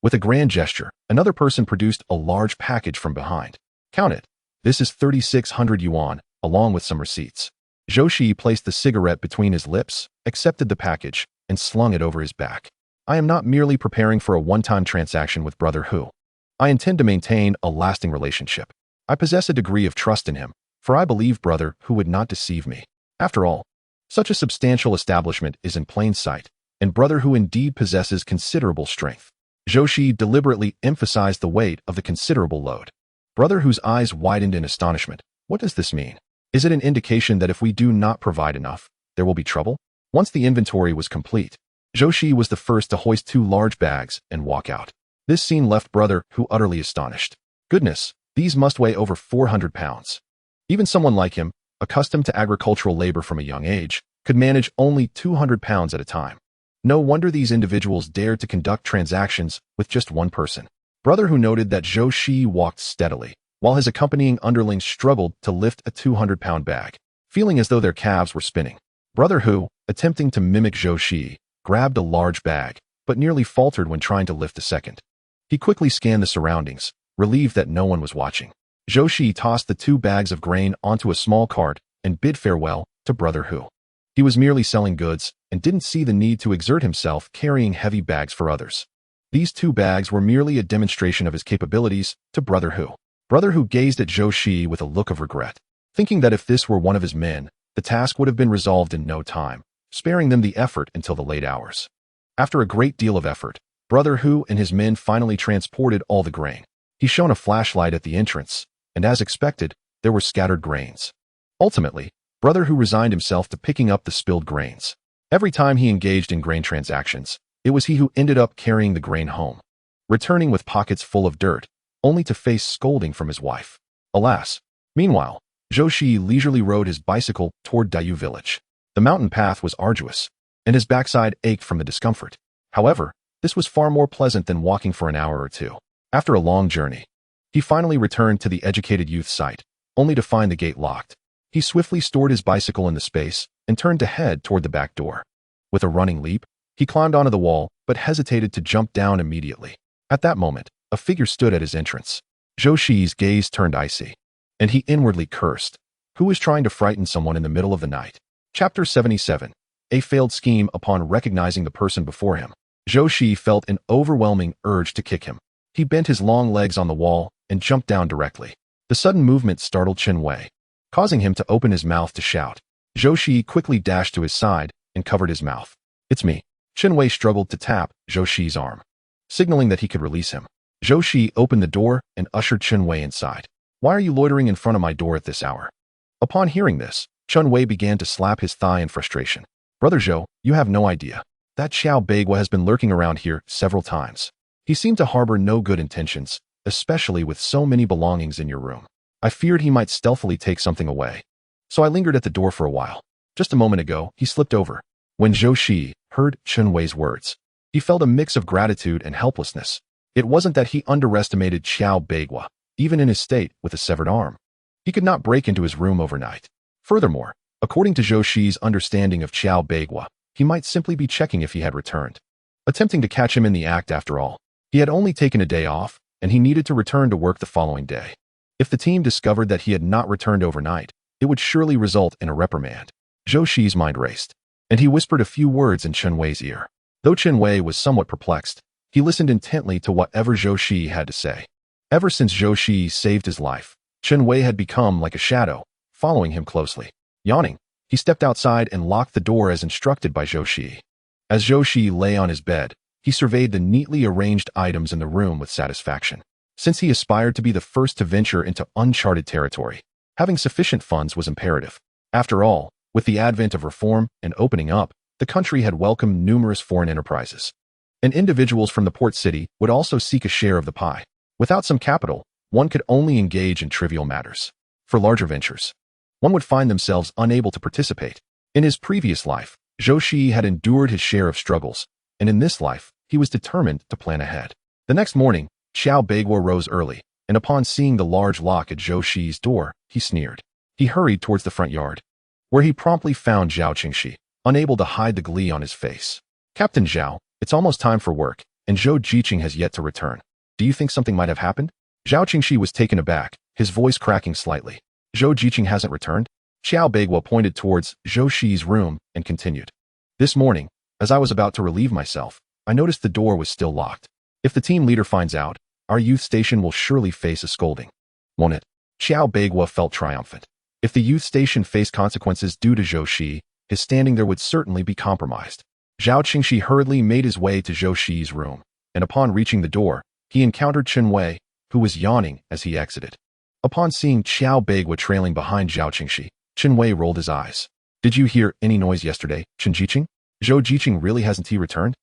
With a grand gesture, another person produced a large package from behind. "Count it. This is 3,600 yuan, along with some receipts." Zhou Shiyi placed the cigarette between his lips, accepted the package, and slung it over his back. "I am not merely preparing for a one-time transaction with Brother Hu. I intend to maintain a lasting relationship. I possess a degree of trust in him, for I believe Brother Hu would not deceive me. After all, such a substantial establishment is in plain sight, and Brother Hu indeed possesses considerable strength." Zhou Shiyi deliberately emphasized the weight of the considerable load. Brother Hu's eyes widened in astonishment. "What does this mean? Is it an indication that if we do not provide enough, there will be trouble?" Once the inventory was complete, Zhou Shiyi was the first to hoist 2 large bags and walk out. This scene left Brother Hu utterly astonished. Goodness, these must weigh over 400 pounds. Even someone like him, accustomed to agricultural labor from a young age, could manage only 200 pounds at a time. No wonder these individuals dared to conduct transactions with just one person. Brother Hu noted that Zhou Shiyi walked steadily, while his accompanying underlings struggled to lift a 200-pound bag, feeling as though their calves were spinning. Brother Hu, attempting to mimic Zhou Shiyi, grabbed a large bag, but nearly faltered when trying to lift the second. He quickly scanned the surroundings, relieved that no one was watching. Zhou Shiyi tossed the 2 bags of grain onto a small cart and bid farewell to Brother Hu. He was merely selling goods and didn't see the need to exert himself carrying heavy bags for others. These 2 bags were merely a demonstration of his capabilities to Brother Hu. Brother Hu gazed at Zhou Shiyi with a look of regret, thinking that if this were one of his men, the task would have been resolved in no time, sparing them the effort until the late hours. After a great deal of effort, Brother Hu and his men finally transported all the grain. He shone a flashlight at the entrance, and as expected, there were scattered grains. Ultimately, Brother Hu resigned himself to picking up the spilled grains. Every time he engaged in grain transactions, it was he who ended up carrying the grain home, returning with pockets full of dirt, only to face scolding from his wife. Alas! Meanwhile, Zhou Shiyi leisurely rode his bicycle toward Dayu village. The mountain path was arduous, and his backside ached from the discomfort. However, this was far more pleasant than walking for an hour or two. After a long journey, he finally returned to the educated youth's site, only to find the gate locked. He swiftly stored his bicycle in the space and turned to head toward the back door. With a running leap, he climbed onto the wall but hesitated to jump down immediately. At that moment, a figure stood at his entrance. Zhou Shiyi's gaze turned icy, and he inwardly cursed. Who was trying to frighten someone in the middle of the night? Chapter 77. A failed scheme. Upon recognizing the person before him, Zhou Shiyi felt an overwhelming urge to kick him. He bent his long legs on the wall and jumped down directly. The sudden movement startled Chen Wei, causing him to open his mouth to shout. Zhou Shiyi quickly dashed to his side and covered his mouth. "It's me." Chen Wei struggled to tap Zhou Shiyi's arm, signaling that he could release him. Zhou Shiyi opened the door and ushered Chen Wei inside. "Why are you loitering in front of my door at this hour?" Upon hearing this, Chen Wei began to slap his thigh in frustration. "Brother Zhou, you have no idea. That Xiao Beigua has been lurking around here several times. He seemed to harbor no good intentions, especially with so many belongings in your room. I feared he might stealthily take something away, so I lingered at the door for a while. Just a moment ago, he slipped over." When Zhou Shiyi heard Chen Wei's words, he felt a mix of gratitude and helplessness. It wasn't that he underestimated Xiao Beigua, even in his state with a severed arm. He could not break into his room overnight. Furthermore, according to Zhou Shiyi's understanding of Xiao Beigua, he might simply be checking if he had returned, attempting to catch him in the act after all. He had only taken a day off, and he needed to return to work the following day. If the team discovered that he had not returned overnight, it would surely result in a reprimand. Zhou Shiyi's mind raced, and he whispered a few words in Chen Wei's ear. Though Chen Wei was somewhat perplexed, he listened intently to whatever Zhou Shiyi had to say. Ever since Zhou Shiyi saved his life, Chen Wei had become like a shadow, following him closely. Yawning, he stepped outside and locked the door as instructed by Zhou Shiyi. As Zhou Shiyi lay on his bed, he surveyed the neatly arranged items in the room with satisfaction. Since he aspired to be the first to venture into uncharted territory, having sufficient funds was imperative. After all, with the advent of reform and opening up, the country had welcomed numerous foreign enterprises, and individuals from the port city would also seek a share of the pie. Without some capital, one could only engage in trivial matters. For larger ventures, one would find themselves unable to participate. In his previous life, Zhou Shiyi had endured his share of struggles, and in this life, he was determined to plan ahead. The next morning, Xiao Beigua rose early, and upon seeing the large lock at Zhou Shiyi's door, he sneered. He hurried towards the front yard, where he promptly found Zhao Qingxi, unable to hide the glee on his face. "Captain Zhao, it's almost time for work, and Zhou Jiqing has yet to return. Do you think something might have happened?" Zhao Qingxi was taken aback, his voice cracking slightly. "Zhou Jiqing hasn't returned?" Xiao Beigua pointed towards Zhou Shiyi's room and continued. "This morning, as I was about to relieve myself, I noticed the door was still locked. If the team leader finds out, our youth station will surely face a scolding, won't it?" Xiao Beigua felt triumphant. If the youth station faced consequences due to Zhou Shiyi, his standing there would certainly be compromised. Zhao Qingxi hurriedly made his way to Zhou Shiyi's room, and upon reaching the door, he encountered Chen Wei, who was yawning as he exited. Upon seeing Xiao Beigua trailing behind Zhao Qingxi, Chen Wei rolled his eyes. "Did you hear any noise yesterday, Chen Jiqing? Zhou Jiqing really hasn't he returned?"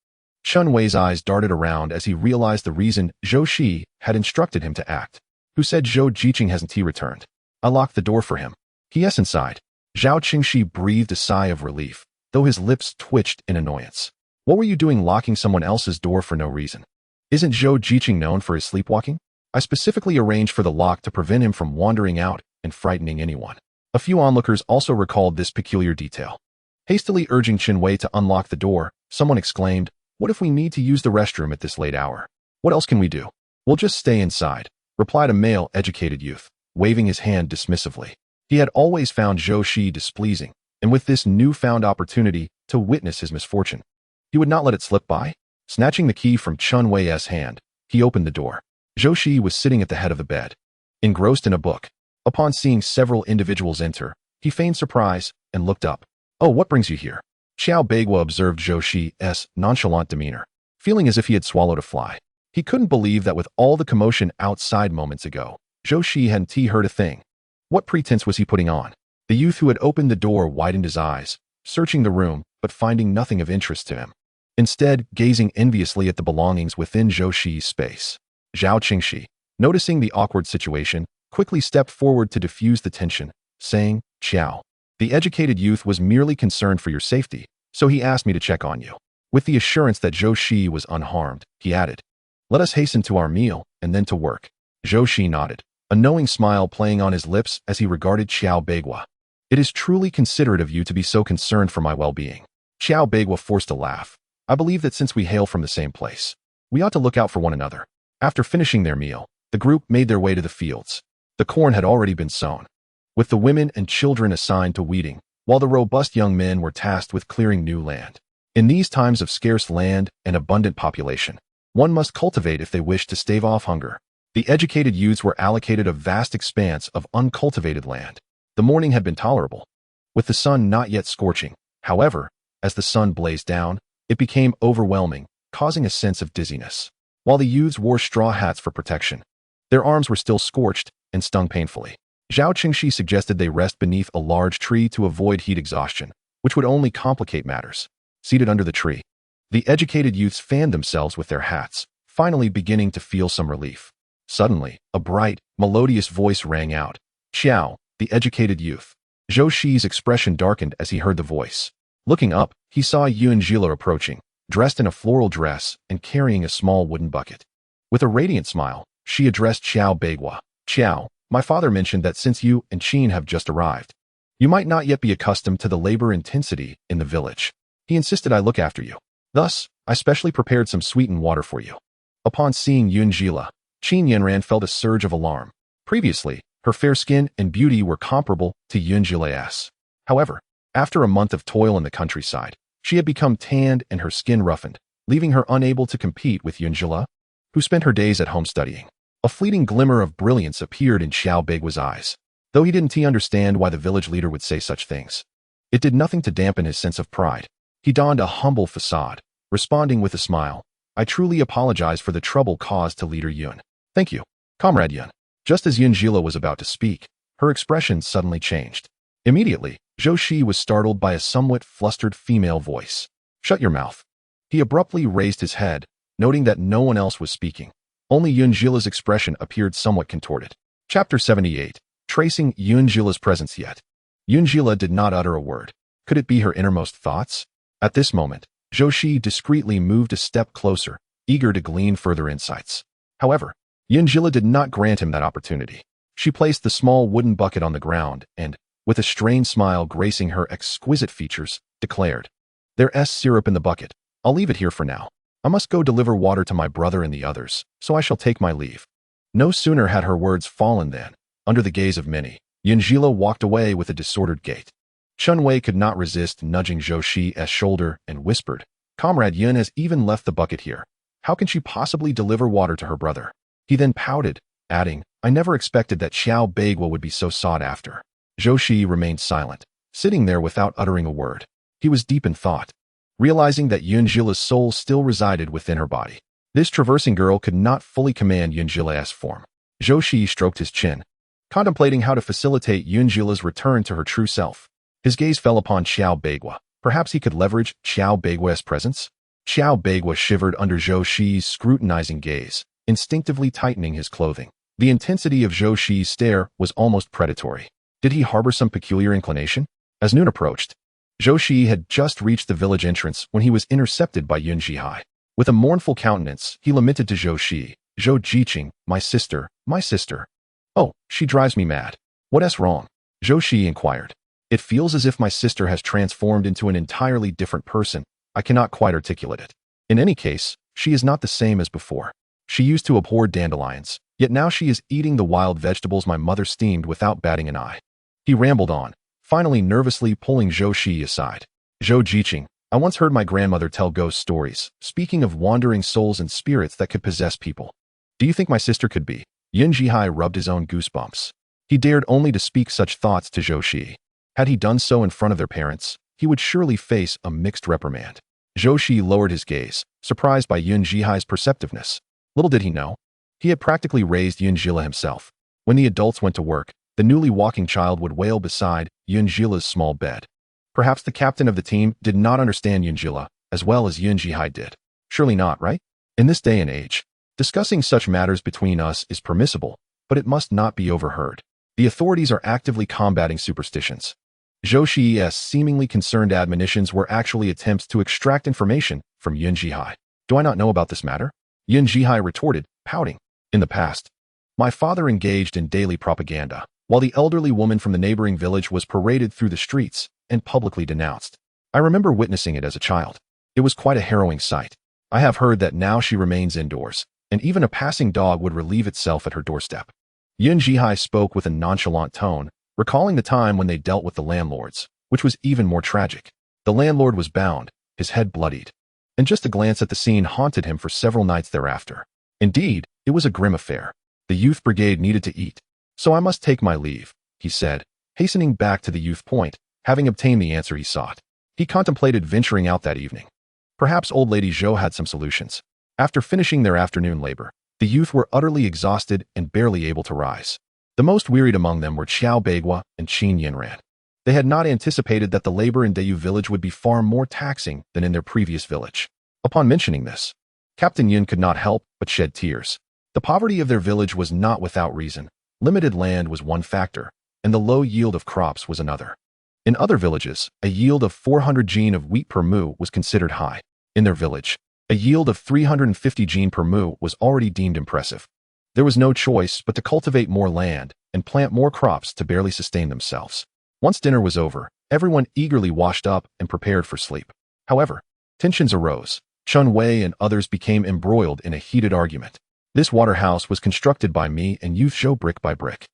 Chen Wei's eyes darted around as he realized the reason Zhou Shiyi had instructed him to act. "Who said Zhou Jiqing hasn't he returned? I locked the door for him." "Yes, inside." Zhao Qingxi breathed a sigh of relief, though his lips twitched in annoyance. "What were you doing locking someone else's door for no reason? Isn't Zhou Jiqing known for his sleepwalking? I specifically arranged for the lock to prevent him from wandering out and frightening anyone." A few onlookers also recalled this peculiar detail. Hastily urging Chen Wei to unlock the door, someone exclaimed, "What if we need to use the restroom at this late hour? What else can we do?" "We'll just stay inside," replied a male, educated youth. waving his hand dismissively. He had always found Zhou Shiyi displeasing, and with this newfound opportunity to witness his misfortune, he would not let it slip by. Snatching the key from Chun Wei's hand, he opened the door. Zhou Shiyi was sitting at the head of the bed, engrossed in a book. Upon seeing several individuals enter, he feigned surprise and looked up. "Oh, what brings you here?" Xiao Beigua observed Zhou Shiyi's nonchalant demeanor, feeling as if he had swallowed a fly. He couldn't believe that with all the commotion outside moments ago, Zhou Shiyi hadn't heard a thing. What pretense was he putting on? The youth who had opened the door widened his eyes, searching the room, but finding nothing of interest to him. Instead, gazing enviously at the belongings within Zhou Shiyi's space. Zhao Qingxi, noticing the awkward situation, quickly stepped forward to diffuse the tension, saying, "Qiao, the educated youth was merely concerned for your safety, so he asked me to check on you." With the assurance that Zhou Shiyi was unharmed, he added, "Let us hasten to our meal and then to work." Zhou Shiyi nodded, a knowing smile playing on his lips as he regarded Xiao Beigua. "It is truly considerate of you to be so concerned for my well-being." Xiao Beigua forced a laugh. "I believe that since we hail from the same place, we ought to look out for one another." After finishing their meal, the group made their way to the fields. The corn had already been sown, with the women and children assigned to weeding, while the robust young men were tasked with clearing new land. In these times of scarce land and abundant population, one must cultivate if they wish to stave off hunger. The educated youths were allocated a vast expanse of uncultivated land. The morning had been tolerable, with the sun not yet scorching. However, as the sun blazed down, it became overwhelming, causing a sense of dizziness. While the youths wore straw hats for protection, their arms were still scorched and stung painfully. Zhao Qingxi suggested they rest beneath a large tree to avoid heat exhaustion, which would only complicate matters. Seated under the tree, the educated youths fanned themselves with their hats, finally beginning to feel some relief. Suddenly, a bright, melodious voice rang out. "Qiao, the educated youth." Zhou Shiyi's expression darkened as he heard the voice. Looking up, he saw Yunjila approaching, dressed in a floral dress and carrying a small wooden bucket. With a radiant smile, she addressed Xiao Beigua. "Qiao, my father mentioned that since you and Qin have just arrived, you might not yet be accustomed to the labor intensity in the village. He insisted I look after you. Thus, I specially prepared some sweetened water for you." Upon seeing Yunjila, Qin Yanran felt a surge of alarm. Previously, her fair skin and beauty were comparable to Yunjila's. However, after a month of toil in the countryside, she had become tanned and her skin roughened, leaving her unable to compete with Yunjila, who spent her days at home studying. A fleeting glimmer of brilliance appeared in Xiao Beigua's eyes, though he didn't understand why the village leader would say such things. It did nothing to dampen his sense of pride. He donned a humble facade, responding with a smile, "I truly apologize for the trouble caused to Leader Yun." "Thank you, Comrade Yun." Just as Yunjila was about to speak, her expression suddenly changed. Immediately, Zhou Shiyi was startled by a somewhat flustered female voice. "Shut your mouth." He abruptly raised his head, noting that no one else was speaking. Only Yunjila's expression appeared somewhat contorted. Chapter 78. Tracing Yunjila's presence yet. Yunjila did not utter a word. Could it be her innermost thoughts? At this moment, Zhou Shiyi discreetly moved a step closer, eager to glean further insights. However, Yunjila did not grant him that opportunity. She placed the small wooden bucket on the ground and, with a strained smile gracing her exquisite features, declared, "There's syrup in the bucket. I'll leave it here for now. I must go deliver water to my brother and the others, so I shall take my leave." No sooner had her words fallen than, under the gaze of many, Yunjila walked away with a disordered gait. Chun Wei could not resist nudging Zhou Shiyi's shoulder and whispered, "Comrade Yun has even left the bucket here. How can she possibly deliver water to her brother?" He then pouted, adding, "I never expected that Xiao Beigua would be so sought after." Zhou Shiyi remained silent, sitting there without uttering a word. He was deep in thought, realizing that Yunjila's soul still resided within her body. This traversing girl could not fully command Yunjila's form. Zhou Shiyi stroked his chin, contemplating how to facilitate Yunjila's return to her true self. His gaze fell upon Xiao Beigua. Perhaps he could leverage Xiao Beigua's presence? Xiao Beigua shivered under Zhou Shiyi's scrutinizing gaze, instinctively tightening his clothing. The intensity of Zhou Shiyi's stare was almost predatory. Did he harbor some peculiar inclination? As noon approached, Zhou Shiyi had just reached the village entrance when he was intercepted by Yun Zhihai. With a mournful countenance, he lamented to Zhou Shiyi, "Zhou Jiqing, my sister, my sister. Oh, she drives me mad." "What's wrong?" Zhou Shiyi inquired. "It feels as if my sister has transformed into an entirely different person. I cannot quite articulate it. In any case, she is not the same as before. She used to abhor dandelions, Yet now she is eating the wild vegetables my mother steamed without batting an eye. He rambled on, finally nervously pulling Zhou Shiyi aside. Zhou Jiqing, I once heard my grandmother tell ghost stories, speaking of wandering souls and spirits that could possess people. Do you think my sister could be? Yun Jihai rubbed his own goosebumps. He dared only to speak such thoughts to Zhou Shiyi. Had he done so in front of their parents, he would surely face a mixed reprimand. Zhou Shiyi lowered his gaze, surprised by Yun Jihai's perceptiveness. Little did he know, he had practically raised Yun Jila himself. When the adults went to work, the newly walking child would wail beside Yun Jila's small bed. Perhaps the captain of the team did not understand Yun Jila as well as Yun Jihai did. Surely not, right? In this day and age, discussing such matters between us is permissible, but it must not be overheard. The authorities are actively combating superstitions. Zhou Shiyi's seemingly concerned admonitions were actually attempts to extract information from Yun Jihai. Do I not know about this matter? Yun Jihai retorted, pouting. In the past, my father engaged in daily propaganda, while the elderly woman from the neighboring village was paraded through the streets and publicly denounced. I remember witnessing it as a child. It was quite a harrowing sight. I have heard that now she remains indoors, and even a passing dog would relieve itself at her doorstep. Yun Jihai spoke with a nonchalant tone, recalling the time when they dealt with the landlords, which was even more tragic. The landlord was bound, his head bloodied, and just a glance at the scene haunted him for several nights thereafter. Indeed, it was a grim affair. The youth brigade needed to eat, so I must take my leave, he said, hastening back to the youth point, having obtained the answer he sought. He contemplated venturing out that evening. Perhaps old lady Zhou had some solutions. After finishing their afternoon labor, the youth were utterly exhausted and barely able to rise. The most wearied among them were Qiao Beigua and Qin Yinran. They had not anticipated that the labor in Dayu village would be far more taxing than in their previous village. Upon mentioning this, Captain Yun could not help but shed tears. The poverty of their village was not without reason. Limited land was one factor, and the low yield of crops was another. In other villages, a yield of 400 jin of wheat per mu was considered high. In their village, a yield of 350 jin per mu was already deemed impressive. There was no choice but to cultivate more land and plant more crops to barely sustain themselves. Once dinner was over, everyone eagerly washed up and prepared for sleep. However, tensions arose. Chun Wei and others became embroiled in a heated argument. This water house was constructed by me and you've show brick by brick.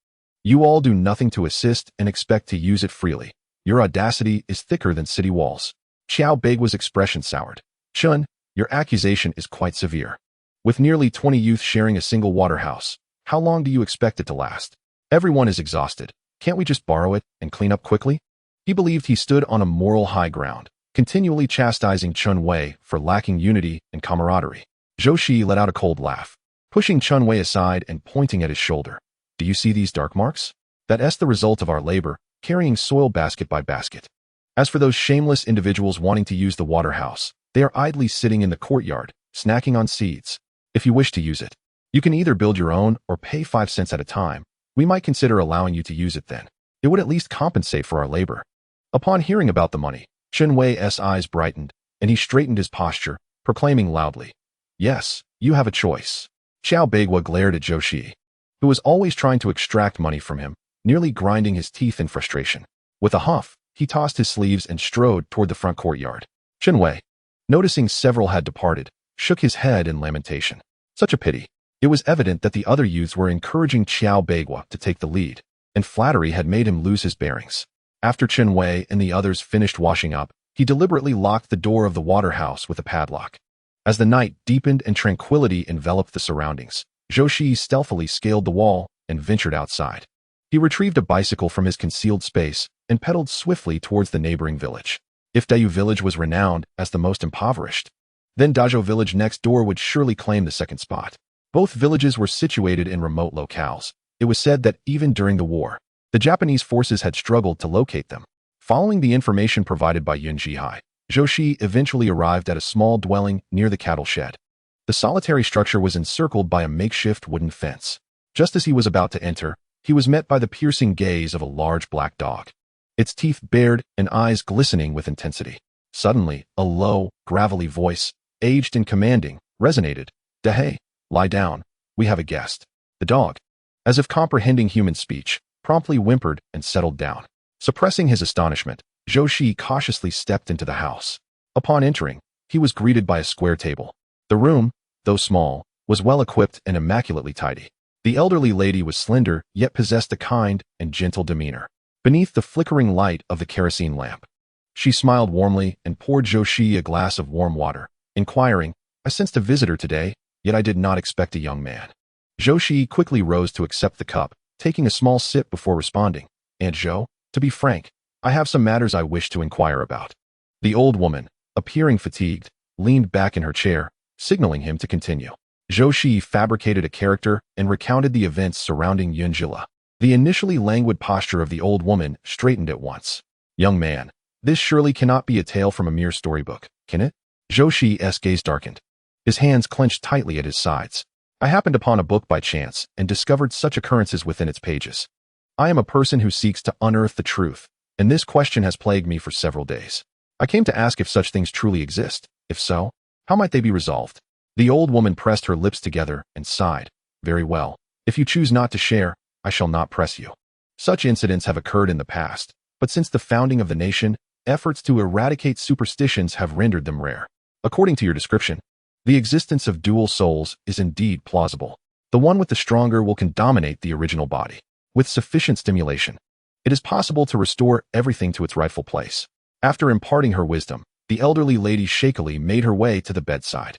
You all do nothing to assist and expect to use it freely. Your audacity is thicker than city walls. Qiao Beigua's expression soured. Chun, your accusation is quite severe. With nearly 20 youth sharing a single water house, how long do you expect it to last? Everyone is exhausted. Can't we just borrow it and clean up quickly? He believed he stood on a moral high ground, continually chastising Chun Wei for lacking unity and camaraderie. Zhou Shiyi let out a cold laugh, pushing Chun Wei aside and pointing at his shoulder. Do you see these dark marks? That's the result of our labor, carrying soil basket by basket. As for those shameless individuals wanting to use the water house, they are idly sitting in the courtyard, snacking on seeds. If you wish to use it, you can either build your own or pay 5 cents at a time. We might consider allowing you to use it then. It would at least compensate for our labor. Upon hearing about the money, Chun Wei's eyes brightened, and he straightened his posture, proclaiming loudly, Yes, you have a choice. Qiao Beigua glared at Zhou Shiyi, who was always trying to extract money from him, nearly grinding his teeth in frustration. With a huff, he tossed his sleeves and strode toward the front courtyard. Chun Wei, noticing several had departed, shook his head in lamentation. Such a pity. It was evident that the other youths were encouraging Qiao Beigua to take the lead, and flattery had made him lose his bearings. After Chun Wei and the others finished washing up, he deliberately locked the door of the water house with a padlock. As the night deepened and tranquility enveloped the surroundings, Zhou Shiyi stealthily scaled the wall and ventured outside. He retrieved a bicycle from his concealed space and pedaled swiftly towards the neighboring village. If Dayu village was renowned as the most impoverished, then Dazhou village next door would surely claim the second spot. Both villages were situated in remote locales. It was said that even during the war, the Japanese forces had struggled to locate them. Following the information provided by Yun Jihai, Zhou Shiyi eventually arrived at a small dwelling near the cattle shed. The solitary structure was encircled by a makeshift wooden fence. Just as he was about to enter, he was met by the piercing gaze of a large black dog, its teeth bared and eyes glistening with intensity. Suddenly, a low, gravelly voice, aged and commanding, resonated. Dehei, lie down. We have a guest. The dog, as if comprehending human speech, promptly whimpered and settled down. Suppressing his astonishment, Zhou Shiyi cautiously stepped into the house. Upon entering, he was greeted by a square table. The room, though small, was well equipped and immaculately tidy. The elderly lady was slender, yet possessed a kind and gentle demeanor. Beneath the flickering light of the kerosene lamp, she smiled warmly and poured Zhou Shiyi a glass of warm water, inquiring, "I sensed a visitor today, yet I did not expect a young man." Zhou Shiyi quickly rose to accept the cup, taking a small sip before responding, "Aunt Zhou, to be frank, I have some matters I wish to inquire about." The old woman, appearing fatigued, leaned back in her chair, signaling him to continue. Zhou Shiyi fabricated a character and recounted the events surrounding Yunjila. The initially languid posture of the old woman straightened at once. "Young man, this surely cannot be a tale from a mere storybook, can it?" Zhou Shiyi's gaze darkened. His hands clenched tightly at his sides. "I happened upon a book by chance and discovered such occurrences within its pages. I am a person who seeks to unearth the truth, and this question has plagued me for several days. I came to ask if such things truly exist. If so, how might they be resolved?" The old woman pressed her lips together and sighed. "Very well. If you choose not to share, I shall not press you. Such incidents have occurred in the past, but since the founding of the nation, efforts to eradicate superstitions have rendered them rare. According to your description, the existence of dual souls is indeed plausible. The one with the stronger will can dominate the original body. With sufficient stimulation, it is possible to restore everything to its rightful place." After imparting her wisdom, the elderly lady shakily made her way to the bedside.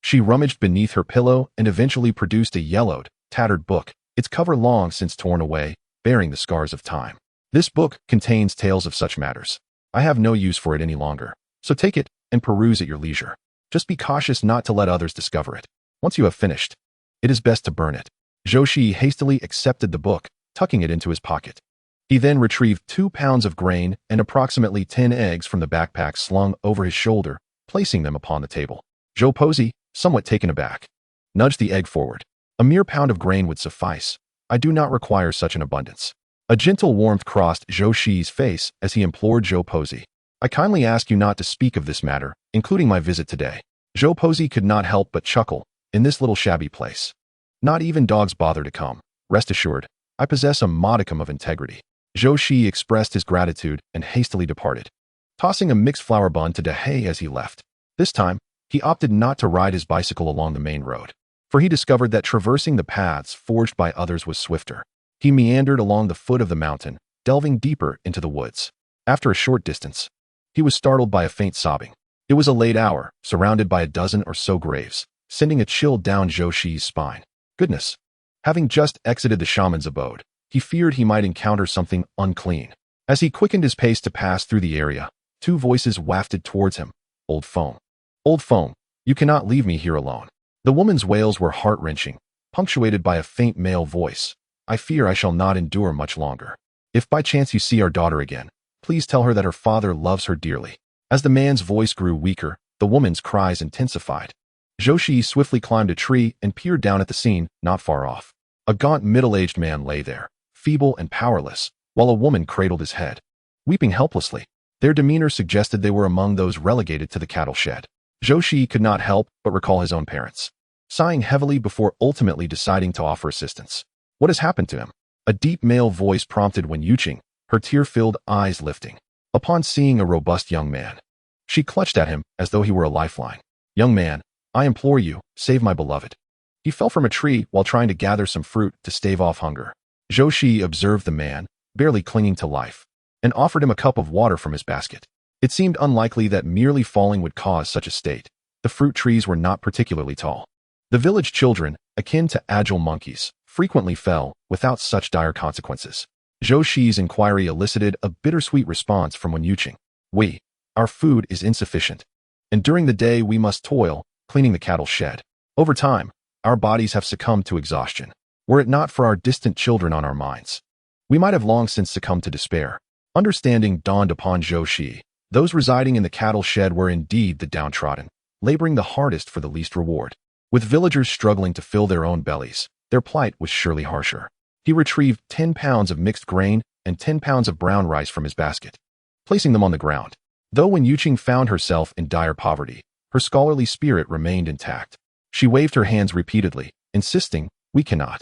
She rummaged beneath her pillow and eventually produced a yellowed, tattered book, its cover long since torn away, bearing the scars of time. "This book contains tales of such matters. I have no use for it any longer, so take it and peruse at your leisure. Just be cautious not to let others discover it. Once you have finished, it is best to burn it." Zhou Shiyi hastily accepted the book, tucking it into his pocket. He then retrieved 2 pounds of grain and approximately 10 eggs from the backpack slung over his shoulder, placing them upon the table. Zhou Posey, somewhat taken aback, nudged the egg forward. "A mere pound of grain would suffice. I do not require such an abundance." A gentle warmth crossed Zhou Shiyi's face as he implored Zhou Posey, "I kindly ask you not to speak of this matter, including my visit today." Zhou Posey could not help but chuckle. "In this little shabby place, not even dogs bother to come. Rest assured, I possess a modicum of integrity." Zhou Shiyi expressed his gratitude and hastily departed, tossing a mixed flour bun to Dehei as he left. This time, he opted not to ride his bicycle along the main road, for he discovered that traversing the paths forged by others was swifter. He meandered along the foot of the mountain, delving deeper into the woods. After a short distance, he was startled by a faint sobbing. It was a late hour, surrounded by a dozen or so graves, sending a chill down Zhou Shiyi's spine. Goodness! Having just exited the shaman's abode, he feared he might encounter something unclean. As he quickened his pace to pass through the area, 2 voices wafted towards him. "Old foam. Old foam, you cannot leave me here alone." The woman's wails were heart-wrenching, punctuated by a faint male voice. "I fear I shall not endure much longer. If by chance you see our daughter again, please tell her that her father loves her dearly." As the man's voice grew weaker, the woman's cries intensified. Zhou Shiyi swiftly climbed a tree and peered down at the scene, not far off. A gaunt middle-aged man lay there, feeble and powerless, while a woman cradled his head, weeping helplessly. Their demeanor suggested they were among those relegated to the cattle shed. Zhou Shiyi could not help but recall his own parents, sighing heavily before ultimately deciding to offer assistance. "What has happened to him?" A deep male voice prompted Wen Yuqing, her tear-filled eyes lifting. Upon seeing a robust young man, she clutched at him as though he were a lifeline. "Young man, I implore you, save my beloved." He fell from a tree while trying to gather some fruit to stave off hunger. Zhou Shiyi observed the man, barely clinging to life, and offered him a cup of water from his basket. It seemed unlikely that merely falling would cause such a state. The fruit trees were not particularly tall. The village children, akin to agile monkeys, frequently fell without such dire consequences. Zhou Shiyi's inquiry elicited a bittersweet response from Wen Yuqing. Our food is insufficient, and during the day we must toil, cleaning the cattle shed. Over time, our bodies have succumbed to exhaustion. Were it not for our distant children on our minds, we might have long since succumbed to despair." Understanding dawned upon Zhou Shiyi. Those residing in the cattle shed were indeed the downtrodden, laboring the hardest for the least reward. With villagers struggling to fill their own bellies, their plight was surely harsher. He retrieved 10 pounds of mixed grain and 10 pounds of brown rice from his basket, placing them on the ground. Though Wen Yuqing found herself in dire poverty, her scholarly spirit remained intact. She waved her hands repeatedly, insisting, "We cannot."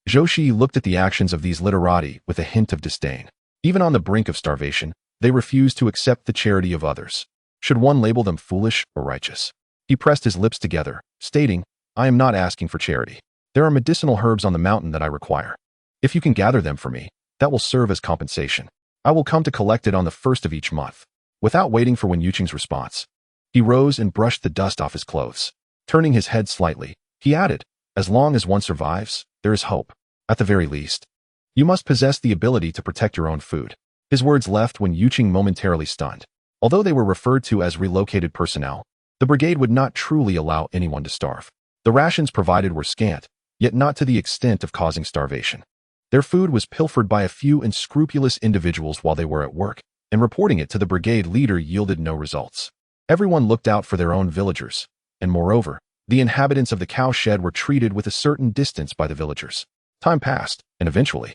Zhou Shiyi looked at the actions of these literati with a hint of disdain. Even on the brink of starvation, they refused to accept the charity of others. Should one label them foolish or righteous? He pressed his lips together, stating, "I am not asking for charity. There are medicinal herbs on the mountain that I require. If you can gather them for me, that will serve as compensation. I will come to collect it on the first of each month." Without waiting for Wen Yuqing's response, he rose and brushed the dust off his clothes. Turning his head slightly, he added, "As long as one survives, there is hope. At the very least, you must possess the ability to protect your own food." His words left Wen Yuqing momentarily stunned. Although they were referred to as relocated personnel, the brigade would not truly allow anyone to starve. The rations provided were scant, yet not to the extent of causing starvation. Their food was pilfered by a few unscrupulous individuals while they were at work, and reporting it to the brigade leader yielded no results. Everyone looked out for their own villagers, and moreover, the inhabitants of the cowshed were treated with a certain distance by the villagers. Time passed, and eventually,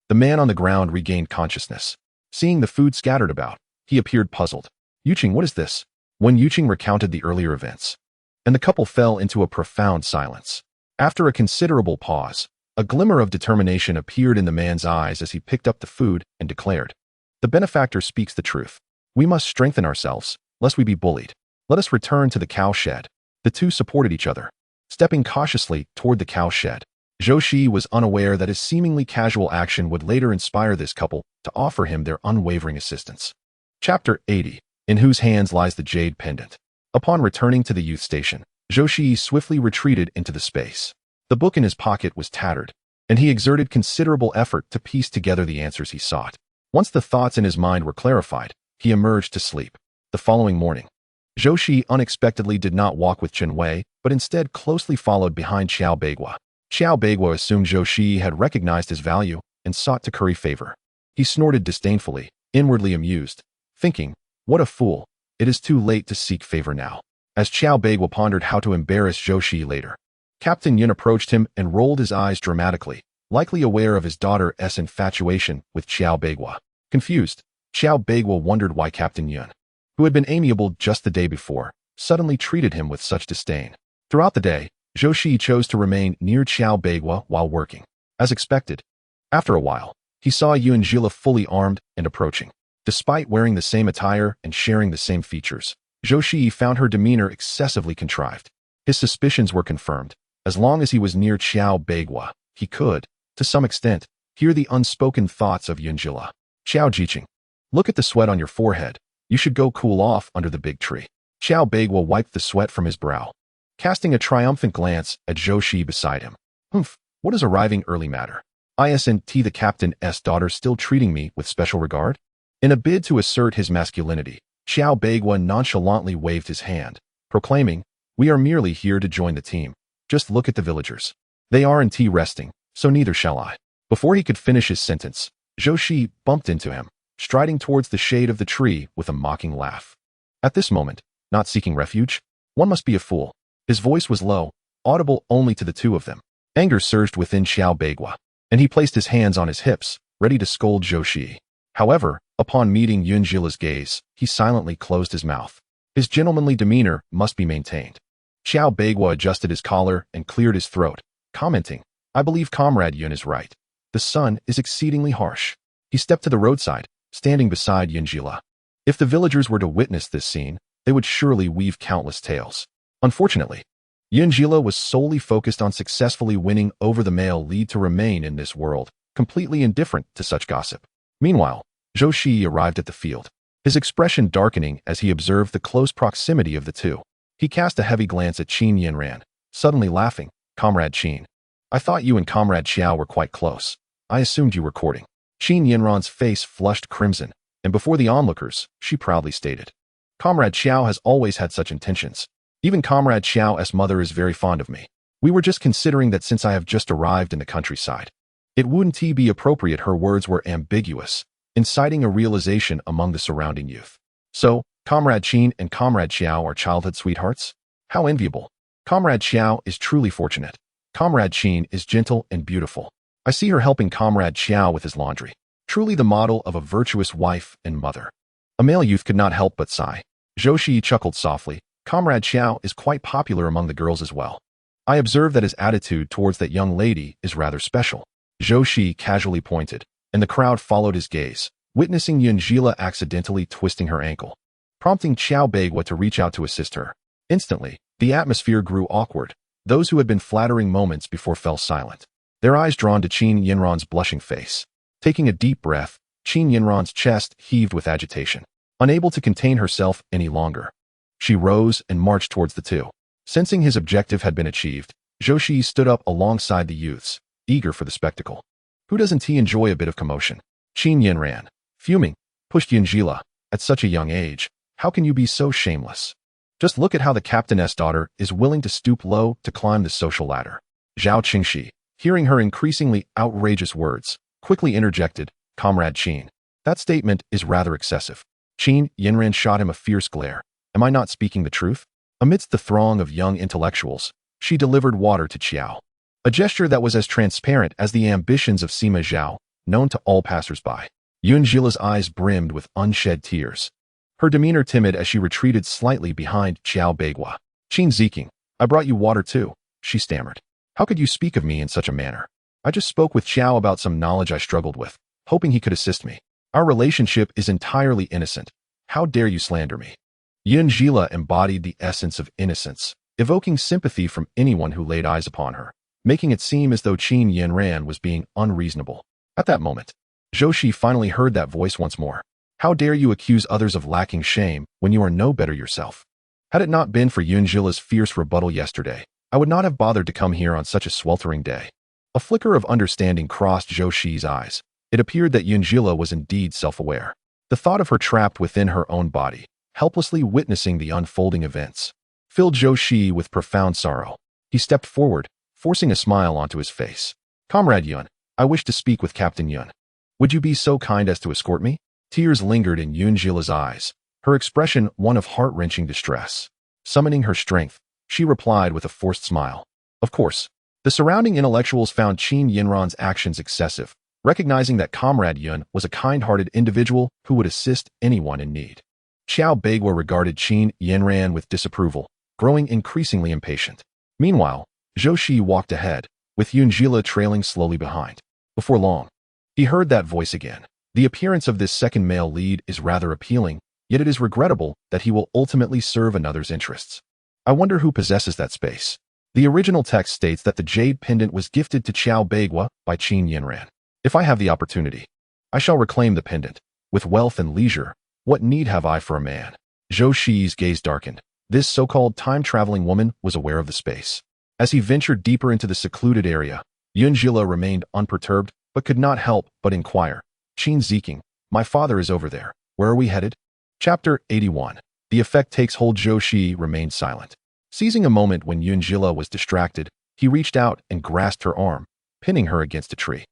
the man on the ground regained consciousness. Seeing the food scattered about, he appeared puzzled. "Yuqing, what is this?" Wen Yuqing recounted the earlier events, and the couple fell into a profound silence. After a considerable pause, a glimmer of determination appeared in the man's eyes as he picked up the food and declared, "The benefactor speaks the truth. We must strengthen ourselves, lest we be bullied. Let us return to the cowshed." The two supported each other, stepping cautiously toward the cowshed. Zhou Shiyi was unaware that his seemingly casual action would later inspire this couple to offer him their unwavering assistance. Chapter 80, In Whose Hands Lies the Jade Pendant. Upon returning to the youth station, Zhou Shiyi swiftly retreated into the space. The book in his pocket was tattered, and he exerted considerable effort to piece together the answers he sought. Once the thoughts in his mind were clarified, he emerged to sleep. The following morning, Zhou Shiyi unexpectedly did not walk with Chen Wei, but instead closely followed behind Qiao Beigua. Qiao Beigua assumed Zhou Shiyi had recognized his value and sought to curry favor. He snorted disdainfully, inwardly amused, thinking, "What a fool, it is too late to seek favor now." As Qiao Beigua pondered how to embarrass Zhou Shiyi later, Captain Yun approached him and rolled his eyes dramatically, likely aware of his daughter's infatuation with Qiao Beigua. Confused, Qiao Beigua wondered why Captain Yun, who had been amiable just the day before, suddenly treated him with such disdain. Throughout the day, Zhou Shiyi chose to remain near Qiao Beigua while working. As expected, after a while, he saw Yuanjila fully armed and approaching. Despite wearing the same attire and sharing the same features, Zhou Shiyi found her demeanor excessively contrived. His suspicions were confirmed. As long as he was near Qiao Beigua, he could, to some extent, hear the unspoken thoughts of Yuanjila. "Qiao Jiqing, look at the sweat on your forehead. You should go cool off under the big tree." Qiao Beigua wiped the sweat from his brow, casting a triumphant glance at Zhou Shiyi beside him. "Humph, what does arriving early matter? Isn't the captain's daughter still treating me with special regard?" In a bid to assert his masculinity, Qiao Beigua nonchalantly waved his hand, proclaiming, "We are merely here to join the team. Just look at the villagers. They aren't resting, so neither shall I." Before he could finish his sentence, Zhou Shiyi bumped into him, striding towards the shade of the tree with a mocking laugh. At this moment, not seeking refuge, one must be a fool. His voice was low, audible only to the two of them. Anger surged within Qiao Beigua, and he placed his hands on his hips, ready to scold Zhou Shiyi. However, upon meeting Yuanjila's gaze, he silently closed his mouth. His gentlemanly demeanor must be maintained. Qiao Beigua adjusted his collar and cleared his throat, commenting, "I believe Comrade Yun is right. The sun is exceedingly harsh." He stepped to the roadside, standing beside Yuanjila. If the villagers were to witness this scene, they would surely weave countless tales. Unfortunately, Yuanjila was solely focused on successfully winning over the male lead to remain in this world, completely indifferent to such gossip. Meanwhile, Zhou Shiyi arrived at the field, his expression darkening as he observed the close proximity of the two. He cast a heavy glance at Qin Yanran, suddenly laughing. "Comrade Qin, I thought you and Comrade Xiao were quite close. I assumed you were courting." Qin Yanran's face flushed crimson, and before the onlookers, she proudly stated, "Comrade Xiao has always had such intentions. Even Comrade Xiao's mother is very fond of me. We were just considering that since I have just arrived in the countryside, it wouldn't be appropriate." Her words were ambiguous, inciting a realization among the surrounding youth. "So, Comrade Qin and Comrade Xiao are childhood sweethearts? How enviable. Comrade Xiao is truly fortunate. Comrade Qin is gentle and beautiful. I see her helping Comrade Xiao with his laundry. Truly the model of a virtuous wife and mother." A male youth could not help but sigh. Zhou Shiyi chuckled softly. "Comrade Xiao is quite popular among the girls as well. I observe that his attitude towards that young lady is rather special." Zhou Shiyi casually pointed, and the crowd followed his gaze, witnessing Yuanjila accidentally twisting her ankle, prompting Qiao Beigua to reach out to assist her. Instantly, the atmosphere grew awkward, Those who had been flattering moments before fell silent, their eyes drawn to Qin Yinran's blushing face. Taking a deep breath, Qin Yinran's chest heaved with agitation. Unable to contain herself any longer, she rose and marched towards the two. Sensing his objective had been achieved, Zhou Shiyi stood up alongside the youths, eager for the spectacle. Who doesn't he enjoy a bit of commotion? Qin Yinran, fuming, pushed Yunjila. At such a young age, how can you be so shameless? Just look at how the captainess' daughter is willing to stoop low to climb the social ladder. Zhao Qingxi, hearing her increasingly outrageous words, quickly interjected, Comrade Qin, that statement is rather excessive. Qin Yinran shot him a fierce glare. Am I not speaking the truth? Amidst the throng of young intellectuals, she delivered water to Qiao. A gesture that was as transparent as the ambitions of Sima Zhao, known to all passers-by. Yunjila's eyes brimmed with unshed tears. Her demeanor timid as she retreated slightly behind Qiao Beigua. Qin Ziking, I brought you water too, she stammered. How could you speak of me in such a manner? I just spoke with Qiao about some knowledge I struggled with, hoping he could assist me. Our relationship is entirely innocent. How dare you slander me? Yunjila embodied the essence of innocence, evoking sympathy from anyone who laid eyes upon her, making it seem as though Qin Yinran was being unreasonable. At that moment, Zhou Shiyi finally heard that voice once more. How dare you accuse others of lacking shame when you are no better yourself? Had it not been for Yunjila's fierce rebuttal yesterday, I would not have bothered to come here on such a sweltering day. A flicker of understanding crossed Zhou Shiyi's eyes. It appeared that Yunjila was indeed self-aware. The thought of her trapped within her own body, helplessly witnessing the unfolding events, filled Zhou Shiyi with profound sorrow. He stepped forward, forcing a smile onto his face. Comrade Yun, I wish to speak with Captain Yun. Would you be so kind as to escort me? Tears lingered in Yunjila's eyes, her expression one of heart-wrenching distress. Summoning her strength, she replied with a forced smile. Of course. The surrounding intellectuals found Qin Yinran's actions excessive, recognizing that Comrade Yun was a kind-hearted individual who would assist anyone in need. Qiao Beigua regarded Qin Yinran with disapproval, growing increasingly impatient. Meanwhile, Zhou Shiyi walked ahead, with Yunjila trailing slowly behind. Before long, he heard that voice again. The appearance of this second male lead is rather appealing, yet it is regrettable that he will ultimately serve another's interests. I wonder who possesses that space. The original text states that the jade pendant was gifted to Qiao Beigua by Qin Yinran. If I have the opportunity, I shall reclaim the pendant. With wealth and leisure, what need have I for a man? Zhou Shiyi's gaze darkened. This so-called time-traveling woman was aware of the space. As he ventured deeper into the secluded area, Yunjila remained unperturbed, but could not help but inquire. Qin Ziking, my father is over there. Where are we headed? Chapter 81. The effect takes hold. Zhou Shiyi remained silent. Seizing a moment when Yunjila was distracted, he reached out and grasped her arm, pinning her against a tree.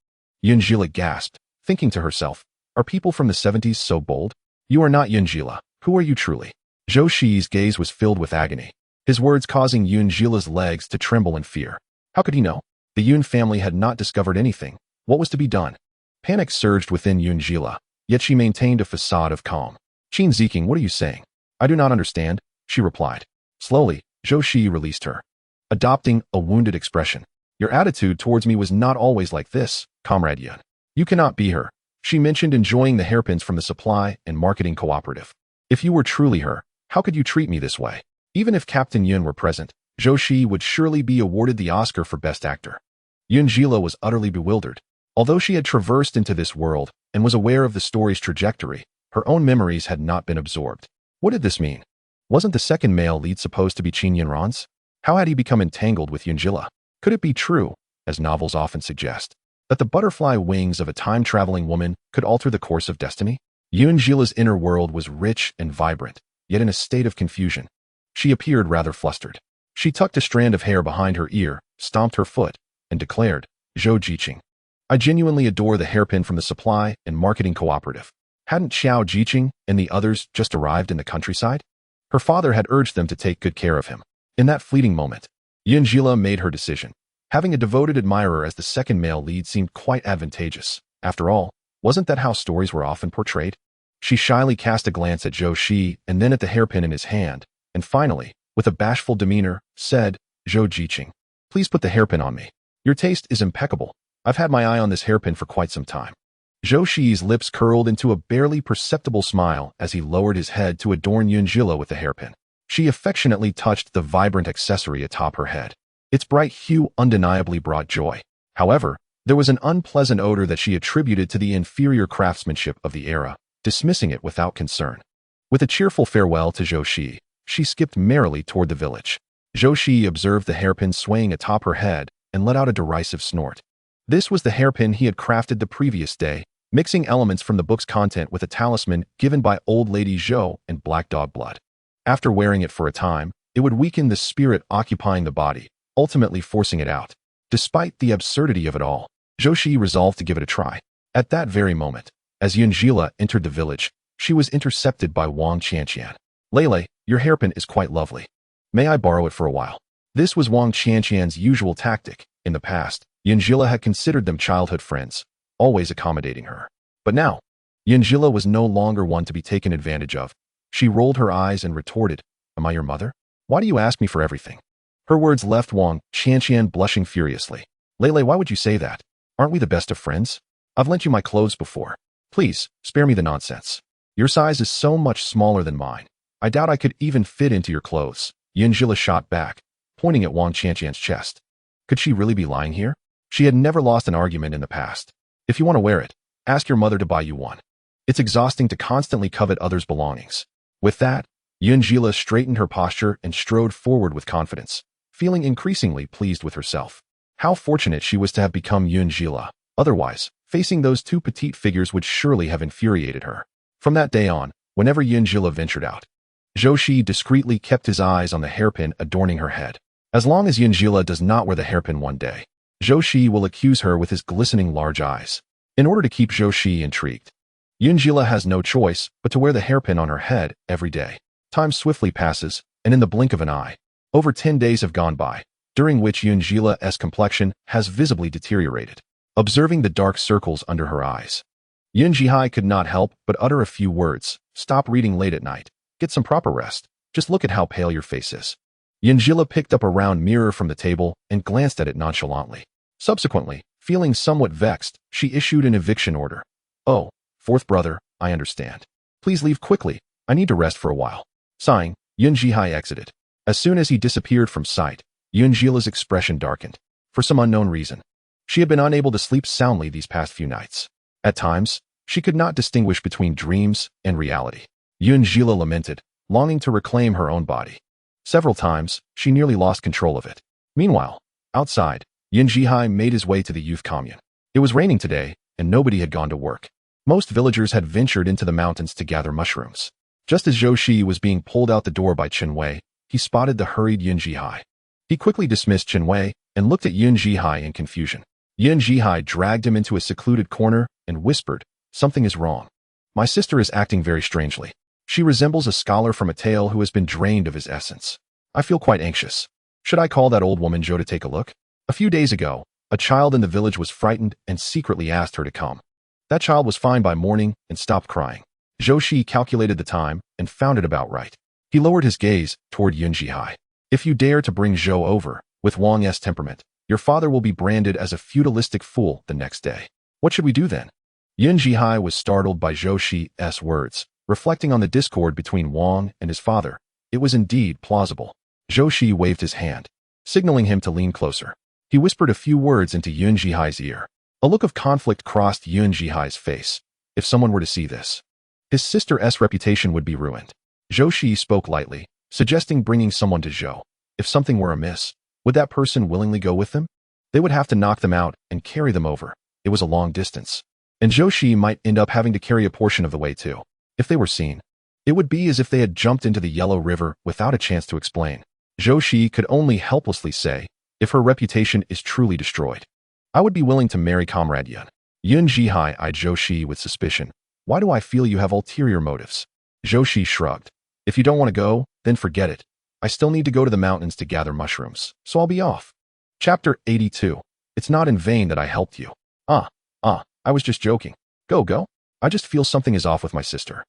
Yunjila gasped, thinking to herself, are people from the 70s so bold? You are not Yunjila. Who are you truly? Zhou Shiyi's gaze was filled with agony, his words causing Yunjila's legs to tremble in fear. How could he know? The Yun family had not discovered anything. What was to be done? Panic surged within Yunjila, yet she maintained a facade of calm. Qin Ziking, what are you saying? I do not understand, she replied. Slowly, Zhou Shiyi released her, adopting a wounded expression. Your attitude towards me was not always like this, Comrade Yun. You cannot be her. She mentioned enjoying the hairpins from the supply and marketing cooperative. If you were truly her, how could you treat me this way? Even if Captain Yun were present, Zhou Shiyi would surely be awarded the Oscar for Best Actor. Yunjila was utterly bewildered. Although she had traversed into this world and was aware of the story's trajectory, her own memories had not been absorbed. What did this mean? Wasn't the second male lead supposed to be Qin Yinran's? How had he become entangled with Yunjila? Could it be true, as novels often suggest, that the butterfly wings of a time-traveling woman could alter the course of destiny? Yunjila's inner world was rich and vibrant, yet in a state of confusion. She appeared rather flustered. She tucked a strand of hair behind her ear, stomped her foot, and declared, Zhou Jiqing. I genuinely adore the hairpin from the supply and marketing cooperative. Hadn't Xiao Jiqing and the others just arrived in the countryside? Her father had urged them to take good care of him. In that fleeting moment, Yunjila made her decision. Having a devoted admirer as the second male lead seemed quite advantageous. After all, wasn't that how stories were often portrayed? She shyly cast a glance at Zhou Shiyi and then at the hairpin in his hand, and finally, with a bashful demeanor, said, Zhou Jiqing, please put the hairpin on me. Your taste is impeccable. I've had my eye on this hairpin for quite some time. Zhou Shiyi's lips curled into a barely perceptible smile as he lowered his head to adorn Yunjila with the hairpin. She affectionately touched the vibrant accessory atop her head. Its bright hue undeniably brought joy. However, there was an unpleasant odor that she attributed to the inferior craftsmanship of the era, dismissing it without concern. With a cheerful farewell to Zhou Shiyi, she skipped merrily toward the village. Zhou Shiyi observed the hairpin swaying atop her head and let out a derisive snort. This was the hairpin he had crafted the previous day, mixing elements from the book's content with a talisman given by old lady Zhou and black dog blood. After wearing it for a time, it would weaken the spirit occupying the body, ultimately forcing it out. Despite the absurdity of it all, Zhou Shiyi resolved to give it a try. At that very moment, as Yunjila entered the village, she was intercepted by Wang Qianqian. "Lele, your hairpin is quite lovely. May I borrow it for a while?" This was Wang Qianqian's usual tactic. In the past, Yunjila had considered them childhood friends, always accommodating her. But now, Yunjila was no longer one to be taken advantage of. She rolled her eyes and retorted, "Am I your mother? Why do you ask me for everything?" Her words left Wang Qianqian blushing furiously. "Lele, why would you say that? Aren't we the best of friends? I've lent you my clothes before. Please, spare me the nonsense. Your size is so much smaller than mine. I doubt I could even fit into your clothes." Yunjila shot back, pointing at Wang Qianqian's chest. Could she really be lying here? She had never lost an argument in the past. "If you want to wear it, ask your mother to buy you one. It's exhausting to constantly covet others' belongings." With that, Yunjila straightened her posture and strode forward with confidence, feeling increasingly pleased with herself. How fortunate she was to have become Yunjila. Otherwise, facing those two petite figures would surely have infuriated her. From that day on, whenever Yunjila ventured out, Zhou Shiyi discreetly kept his eyes on the hairpin adorning her head. As long as Yunjila does not wear the hairpin one day, Zhou Shiyi will accuse her with his glistening large eyes. In order to keep Zhou Shiyi intrigued, Yunjila has no choice but to wear the hairpin on her head every day. Time swiftly passes, and in the blink of an eye, over 10 days have gone by, during which Yunjila's complexion has visibly deteriorated. Observing the dark circles under her eyes, Yunjihai could not help but utter a few words. "Stop reading late at night. Get some proper rest. Just look at how pale your face is." Yunjila picked up a round mirror from the table and glanced at it nonchalantly. Subsequently, feeling somewhat vexed, she issued an eviction order. "Oh, fourth brother, I understand. Please leave quickly. I need to rest for a while." Sighing, Yunjihai exited. As soon as he disappeared from sight, Yunjila's expression darkened. For some unknown reason, she had been unable to sleep soundly these past few nights. At times, she could not distinguish between dreams and reality. Yunjila lamented, longing to reclaim her own body. Several times, she nearly lost control of it. Meanwhile, outside, Yunjihai made his way to the youth commune. It was raining today, and nobody had gone to work. Most villagers had ventured into the mountains to gather mushrooms. Just as Zhou Shiyi was being pulled out the door by Qinwei, he spotted the hurried Yunjihai. He quickly dismissed Qinwei and looked at Yunjihai in confusion. Yunjihai dragged him into a secluded corner and whispered, "Something is wrong. My sister is acting very strangely. She resembles a scholar from a tale who has been drained of his essence. I feel quite anxious. Should I call that old woman Zhou to take a look?" A few days ago, a child in the village was frightened and secretly asked her to come. That child was fine by morning and stopped crying. Zhou Shiyi calculated the time and found it about right. He lowered his gaze toward Yunjihai. "If you dare to bring Zhou over, with Wang's temperament, your father will be branded as a feudalistic fool the next day. What should we do then?" Yunjihai was startled by Zhou Shiyi's words. Reflecting on the discord between Wang and his father, it was indeed plausible. Zhou Shiyi waved his hand, signaling him to lean closer. He whispered a few words into Yunjihai's ear. A look of conflict crossed Yunjihai's face. If someone were to see this, his sister's reputation would be ruined. Zhou Shiyi spoke lightly, suggesting bringing someone to Zhou. If something were amiss, would that person willingly go with them? They would have to knock them out and carry them over. It was a long distance, and Zhou Shiyi might end up having to carry a portion of the way too. If they were seen, it would be as if they had jumped into the Yellow River without a chance to explain. Zhou Shiyi could only helplessly say, "If her reputation is truly destroyed, I would be willing to marry Comrade Yun." Yunjihai eyed Zhou Shiyi with suspicion. "Why do I feel you have ulterior motives?" Zhou Shiyi shrugged. "If you don't want to go, then forget it. I still need to go to the mountains to gather mushrooms, so I'll be off." Chapter 82. It's not in vain that I helped you. I was just joking. Go. I just feel something is off with my sister.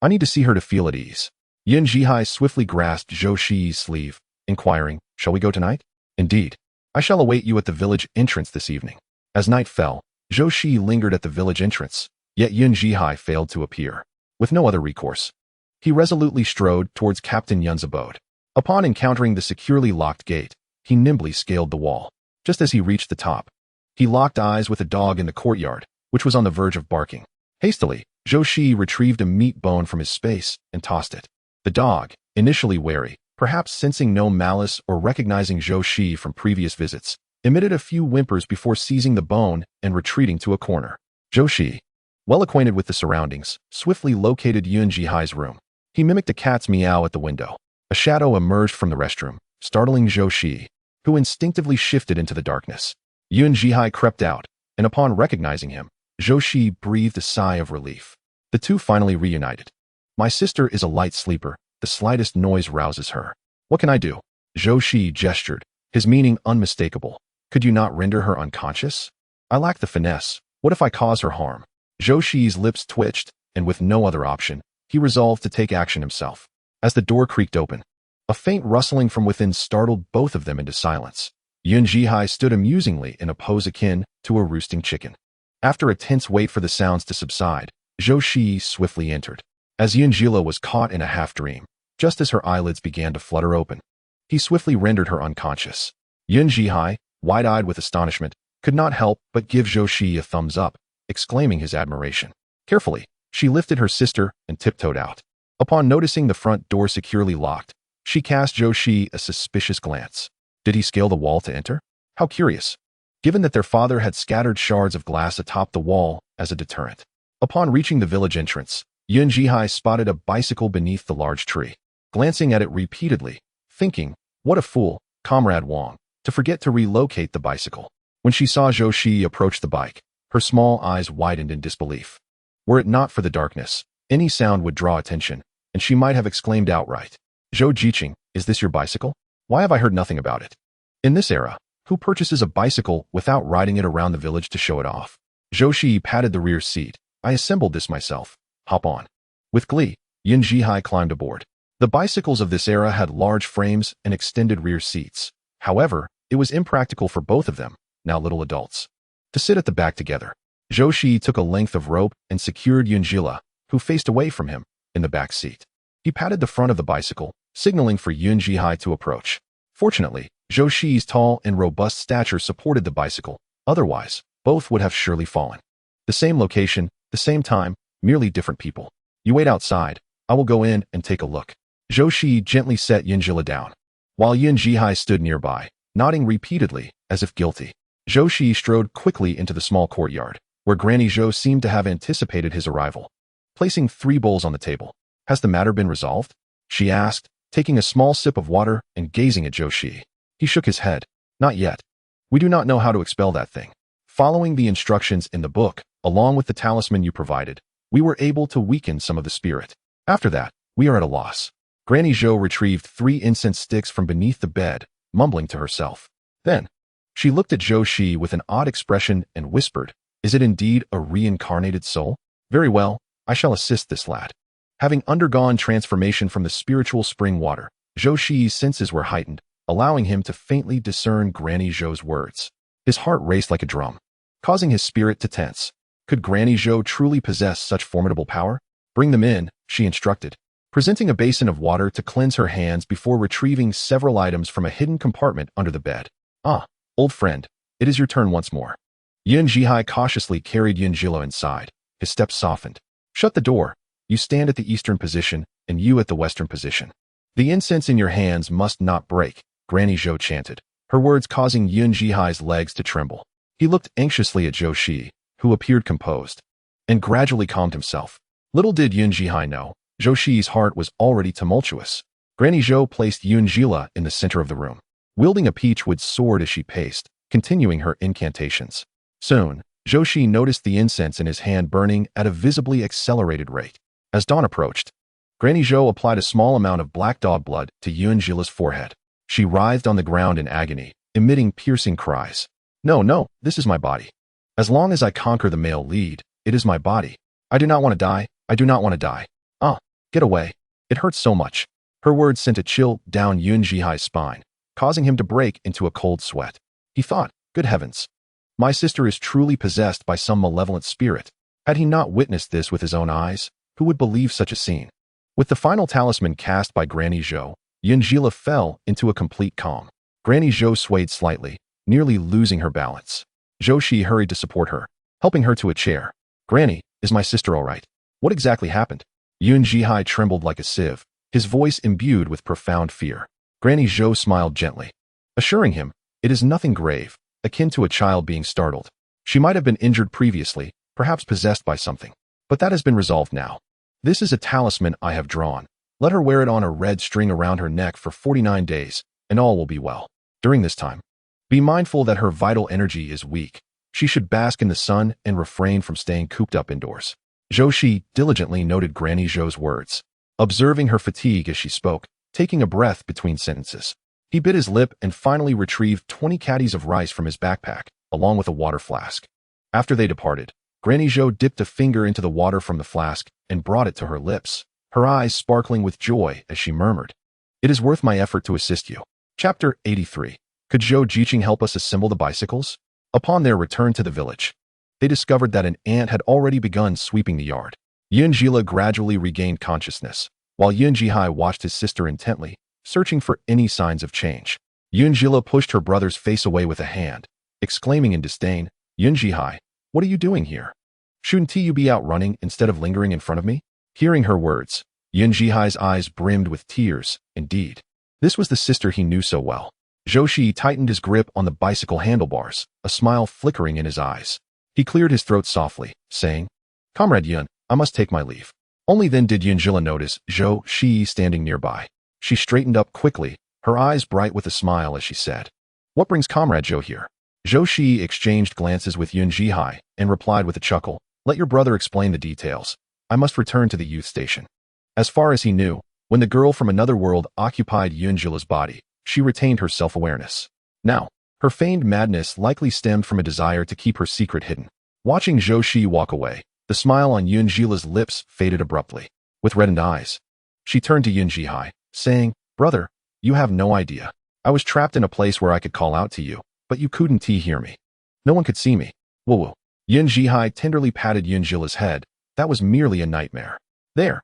I need to see her to feel at ease. Yunjihai swiftly grasped Zhou Shiyi's sleeve, inquiring, "Shall we go tonight?" "Indeed. I shall await you at the village entrance this evening." As night fell, Zhou Shiyi lingered at the village entrance, yet Yunjihai failed to appear. With no other recourse, he resolutely strode towards Captain Yun's abode. Upon encountering the securely locked gate, he nimbly scaled the wall. Just as he reached the top, he locked eyes with a dog in the courtyard, which was on the verge of barking. Hastily, Zhou Shiyi retrieved a meat bone from his space and tossed it. The dog, initially wary, perhaps sensing no malice or recognizing Zhou Shiyi from previous visits, emitted a few whimpers before seizing the bone and retreating to a corner. Zhou Shiyi, well acquainted with the surroundings, swiftly located Yuan Jihai's room. He mimicked a cat's meow at the window. A shadow emerged from the restroom, startling Zhou Shiyi, who instinctively shifted into the darkness. Yuan Jihai crept out, and upon recognizing him, Zhou Shiyi breathed a sigh of relief. The two finally reunited. My sister is a light sleeper. The slightest noise rouses her. What can I do? Zhou Shiyi gestured, his meaning unmistakable. Could you not render her unconscious? I lack the finesse. What if I cause her harm? Zhou Shiyi's lips twitched, and with no other option, he resolved to take action himself. As the door creaked open, a faint rustling from within startled both of them into silence. Yuan Jihai stood amusingly in a pose akin to a roosting chicken. After a tense wait for the sounds to subside, Zhou Shiyi swiftly entered. As Yuan Jihai was caught in a half-dream, just as her eyelids began to flutter open, he swiftly rendered her unconscious. Yuan Jihai, wide-eyed with astonishment, could not help but give Zhou Shiyi a thumbs up, exclaiming his admiration. Carefully, she lifted her sister and tiptoed out. Upon noticing the front door securely locked, she cast Zhou Shiyi a suspicious glance. Did he scale the wall to enter? How curious, given that their father had scattered shards of glass atop the wall as a deterrent. Upon reaching the village entrance, Yuan Jihai spotted a bicycle beneath the large tree. Glancing at it repeatedly, thinking, what a fool, Comrade Wang, to forget to relocate the bicycle. When she saw Zhou Shiyi approach the bike, her small eyes widened in disbelief. Were it not for the darkness, any sound would draw attention, and she might have exclaimed outright, Zhou Jiqing, is this your bicycle? Why have I heard nothing about it? In this era, who purchases a bicycle without riding it around the village to show it off? Zhou Shiyi patted the rear seat. I assembled this myself. Hop on. With glee, Yuan Jihai climbed aboard. The bicycles of this era had large frames and extended rear seats. However, it was impractical for both of them, now little adults, to sit at the back together. Zhou Shiyi took a length of rope and secured Yuan Jihai, who faced away from him, in the back seat. He patted the front of the bicycle, signaling for Yuan Jihai to approach. Fortunately, Zhou Shiyi's tall and robust stature supported the bicycle. Otherwise, both would have surely fallen. The same location, the same time, merely different people. You wait outside. I will go in and take a look. Zhou Shiyi gently set Yuan Jihai down, while Yuan Jihai stood nearby, nodding repeatedly, as if guilty. Zhou Shiyi strode quickly into the small courtyard, where Granny Zhou seemed to have anticipated his arrival. Placing 3 bowls on the table. Has the matter been resolved? She asked, taking a small sip of water and gazing at Zhou Shiyi. He shook his head. Not yet. We do not know how to expel that thing. Following the instructions in the book, along with the talisman you provided, we were able to weaken some of the spirit. After that, we are at a loss. Granny Zhou retrieved 3 incense sticks from beneath the bed, mumbling to herself. Then, she looked at Zhou Shiyi with an odd expression and whispered, is it indeed a reincarnated soul? Very well, I shall assist this lad. Having undergone transformation from the spiritual spring water, Zhou Shiyi's senses were heightened, allowing him to faintly discern Granny Zhou's words. His heart raced like a drum, causing his spirit to tense. Could Granny Zhou truly possess such formidable power? Bring them in, she instructed, presenting a basin of water to cleanse her hands before retrieving several items from a hidden compartment under the bed. Ah, old friend, it is your turn once more. Yuan Jihai cautiously carried Yuan Jihai inside. His steps softened. Shut the door. You stand at the eastern position, and you at the western position. The incense in your hands must not break, Granny Zhou chanted, her words causing Yuan Jihai's legs to tremble. He looked anxiously at Zhou Shiyi, who appeared composed, and gradually calmed himself. Little did Yuan Jihai know, Zhou Shiyi's heart was already tumultuous. Granny Zhou placed Yuan Jihai in the center of the room, wielding a peachwood sword as she paced, continuing her incantations. Soon, Zhou Shiyi noticed the incense in his hand burning at a visibly accelerated rate. As dawn approached, Granny Zhou applied a small amount of black dog blood to Yuan Jihai's forehead. She writhed on the ground in agony, emitting piercing cries. No, this is my body. As long as I conquer the male lead, it is my body. I do not want to die. I do not want to die. Ah, get away. It hurts so much. Her words sent a chill down Yuan Jihai's spine, causing him to break into a cold sweat. He thought, good heavens. My sister is truly possessed by some malevolent spirit. Had he not witnessed this with his own eyes, who would believe such a scene? With the final talisman cast by Granny Zhou, Yuan Jihai fell into a complete calm. Granny Zhou swayed slightly, nearly losing her balance. Zhou Shiyi hurried to support her, helping her to a chair. Granny, is my sister all right? What exactly happened? Yun Jihai trembled like a sieve, his voice imbued with profound fear. Granny Zhou smiled gently, assuring him, it is nothing grave, akin to a child being startled. She might have been injured previously, perhaps possessed by something. But that has been resolved now. This is a talisman I have drawn. Let her wear it on a red string around her neck for 49 days, and all will be well. During this time, be mindful that her vital energy is weak. She should bask in the sun and refrain from staying cooped up indoors. Zhou Shiyi diligently noted Granny Zhou's words, observing her fatigue as she spoke, taking a breath between sentences. He bit his lip and finally retrieved 20 caddies of rice from his backpack, along with a water flask. After they departed, Granny Zhou dipped a finger into the water from the flask and brought it to her lips, her eyes sparkling with joy as she murmured, "It is worth my effort to assist you." Chapter 83. Could Zhou Jiqing help us assemble the bicycles? Upon their return to the village, they discovered that an ant had already begun sweeping the yard. Yun Jila gradually regained consciousness, while Yun Jihai watched his sister intently, searching for any signs of change. Yun Jila pushed her brother's face away with a hand, exclaiming in disdain, "Yun Jihai, what are you doing here? Shouldn't you be out running instead of lingering in front of me?" Hearing her words, Yun Jihai's eyes brimmed with tears. Indeed, this was the sister he knew so well. Zhou Shiyi tightened his grip on the bicycle handlebars, a smile flickering in his eyes. He cleared his throat softly, saying, "Comrade Yun, I must take my leave." Only then did Yun Jila notice Zhou Shiyi standing nearby. She straightened up quickly, her eyes bright with a smile as she said, "What brings Comrade Zhou here?" Zhou Shiyi exchanged glances with Yun Jihai and replied with a chuckle, "Let your brother explain the details. I must return to the youth station." As far as he knew, when the girl from another world occupied Yun Jila's body, she retained her self-awareness. Now, her feigned madness likely stemmed from a desire to keep her secret hidden. Watching Zhou Shiyi walk away, the smile on Yun Jila's lips faded abruptly. With reddened eyes, she turned to Yun Jihai, saying, "Brother, you have no idea. I was trapped in a place where I could call out to you, but you couldn't hear me. No one could see me." Woo-woo. Yun Jihai tenderly patted Yun Jila's head. That was merely a nightmare. There,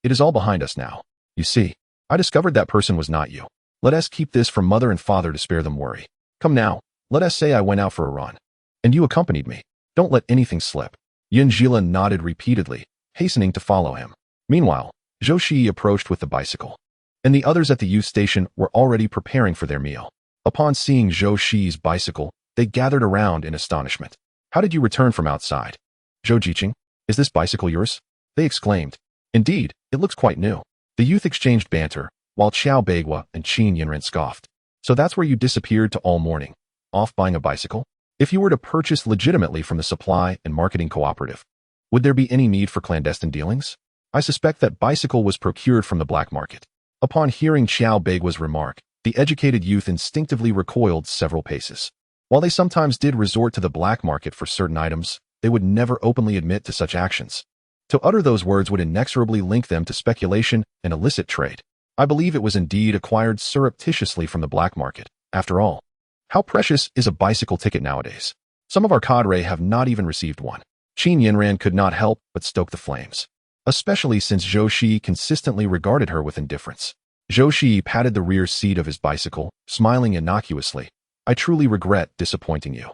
it is all behind us now. You see, I discovered that person was not you. Let us keep this from mother and father to spare them worry. Come now, let us say I went out for a run, and you accompanied me. Don't let anything slip." Yun Jila nodded repeatedly, hastening to follow him. Meanwhile, Zhou Shiyi approached with the bicycle, and the others at the youth station were already preparing for their meal. Upon seeing Zhou Shiyi's bicycle, they gathered around in astonishment. "How did you return from outside? Zhou Jiqing, is this bicycle yours?" they exclaimed. "Indeed, it looks quite new." The youth exchanged banter, while Qiao Beigua and Qin Yinren scoffed. "So that's where you disappeared to all morning, off buying a bicycle? If you were to purchase legitimately from the supply and marketing cooperative, would there be any need for clandestine dealings? I suspect that bicycle was procured from the black market." Upon hearing Qiao Beigua's remark, the educated youth instinctively recoiled several paces. While they sometimes did resort to the black market for certain items, they would never openly admit to such actions. To utter those words would inexorably link them to speculation and illicit trade. I believe it was indeed acquired surreptitiously from the black market. After all, how precious is a bicycle ticket nowadays? Some of our cadre have not even received one. Qin Yinran could not help but stoke the flames, especially since Zhou Shiyi consistently regarded her with indifference. Zhou Shiyi patted the rear seat of his bicycle, smiling innocuously. "I truly regret disappointing you.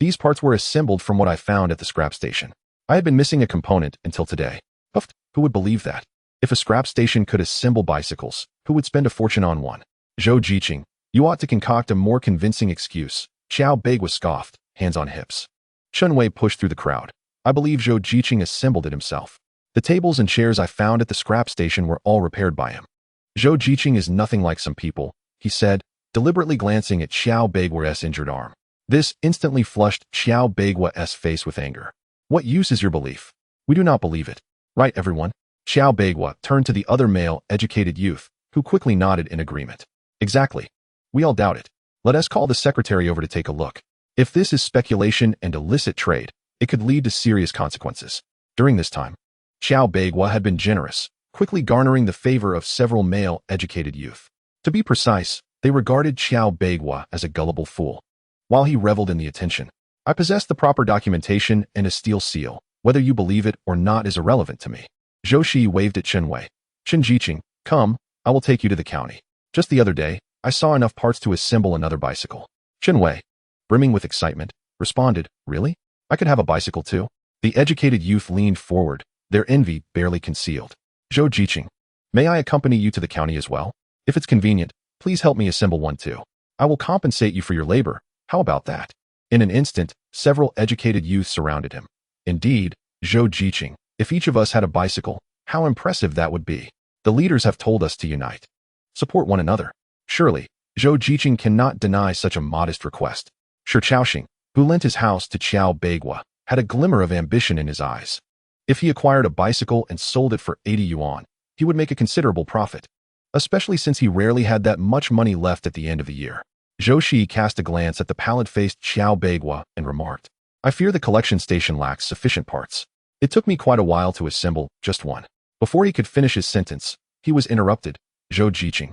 These parts were assembled from what I found at the scrap station. I had been missing a component until today." Puffed, who would believe that? If a scrap station could assemble bicycles, who would spend a fortune on one? "Zhou Jiqing, you ought to concoct a more convincing excuse." Qiao Beigua scoffed, hands on hips. Chun Wei pushed through the crowd. "I believe Zhou Jiqing assembled it himself. The tables and chairs I found at the scrap station were all repaired by him." "Zhou Jiqing is nothing like some people," he said, deliberately glancing at Qiao Beigua's injured arm. This instantly flushed Qiao Beigua's face with anger. "What use is your belief? We do not believe it. Right, everyone?" Qiao Beigua turned to the other male, educated youth, who quickly nodded in agreement. "Exactly. We all doubt it. Let us call the secretary over to take a look. If this is speculation and illicit trade, it could lead to serious consequences." During this time, Qiao Beigua had been generous, quickly garnering the favor of several male, educated youth. To be precise, they regarded Qiao Beigua as a gullible fool. While he reveled in the attention, "I possess the proper documentation and a steel seal. Whether you believe it or not is irrelevant to me." Zhou Shiyi waved at Chen Wei. "Chen Jiqing, come, I will take you to the county. Just the other day, I saw enough parts to assemble another bicycle. Chen Wei, brimming with excitement, responded, really? I could have a bicycle too? The educated youth leaned forward, their envy barely concealed. Zhou Shiyi, may I accompany you to the county as well? If it's convenient, please help me assemble one too. I will compensate you for your labor. How about that? In an instant, several educated youths surrounded him. Indeed, Zhou Shiyi, if each of us had a bicycle, how impressive that would be. The leaders have told us to unite. Support one another. Surely, Zhou Shiyi cannot deny such a modest request. Shi Chaoxing, who lent his house to Qiao Beigua, had a glimmer of ambition in his eyes. If he acquired a bicycle and sold it for 80 yuan, he would make a considerable profit, especially since he rarely had that much money left at the end of the year. Zhou Shiyi cast a glance at the pallid-faced Qiao Beigua and remarked, I fear the collection station lacks sufficient parts. It took me quite a while to assemble just one. Before he could finish his sentence, he was interrupted. Zhou Shiyi,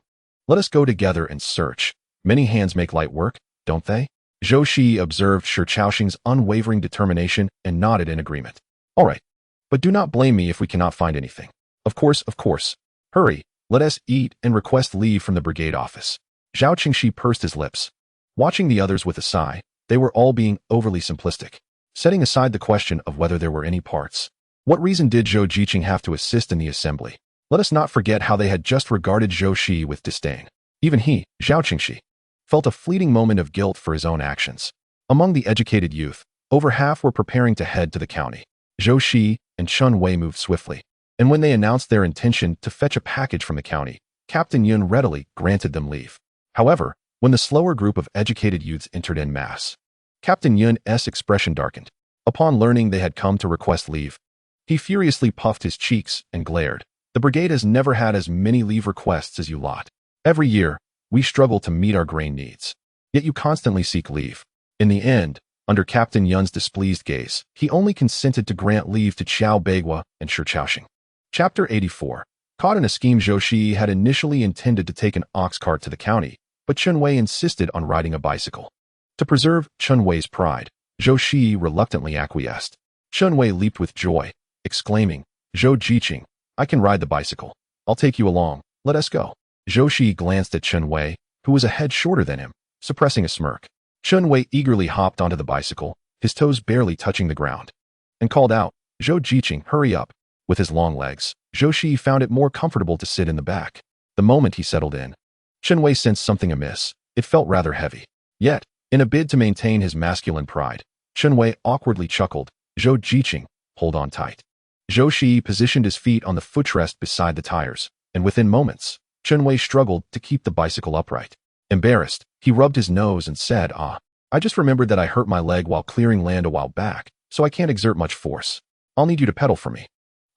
let us go together and search. Many hands make light work, don't they? Zhou Shiyi observed Shi Chaoxing's unwavering determination and nodded in agreement. All right, but do not blame me if we cannot find anything. Of course. Hurry, let us eat and request leave from the brigade office. Zhao Qingxi pursed his lips. Watching the others with a sigh, they were all being overly simplistic. Setting aside the question of whether there were any parts, what reason did Zhou Shiyi have to assist in the assembly? Let us not forget how they had just regarded Zhou Shiyi with disdain. Even he, Zhao Qingxi, felt a fleeting moment of guilt for his own actions. Among the educated youth, over half were preparing to head to the county. Zhou Shiyi and Chen Wei moved swiftly, and when they announced their intention to fetch a package from the county, Captain Yun readily granted them leave. However, when the slower group of educated youths entered en masse, Captain Yun's expression darkened. Upon learning they had come to request leave, he furiously puffed his cheeks and glared. The brigade has never had as many leave requests as you lot. Every year, we struggle to meet our grain needs. Yet you constantly seek leave. In the end, under Captain Yun's displeased gaze, he only consented to grant leave to Qiao Beigua and Shi Chaoxing. Chapter 84. Caught in a scheme, Zhou Shiyi had initially intended to take an ox cart to the county, but Chen Wei insisted on riding a bicycle. To preserve Chen Wei's pride, Zhou Shiyi reluctantly acquiesced. Chen Wei leaped with joy, exclaiming, Zhou Shiyi, I can ride the bicycle. I'll take you along. Let us go. Zhou Shiyi glanced at Chen Wei, who was a head shorter than him, suppressing a smirk. Chen Wei eagerly hopped onto the bicycle, his toes barely touching the ground, and called out, Zhou Shiyi, hurry up. With his long legs, Zhou Shiyi found it more comfortable to sit in the back. The moment he settled in, Chen Wei sensed something amiss. It felt rather heavy. Yet, in a bid to maintain his masculine pride, Chen Wei awkwardly chuckled, Zhou Shiyi, hold on tight. Zhou Shiyi positioned his feet on the footrest beside the tires, and within moments, Chen Wei struggled to keep the bicycle upright. Embarrassed, he rubbed his nose and said, I just remembered that I hurt my leg while clearing land a while back, so I can't exert much force. I'll need you to pedal for me.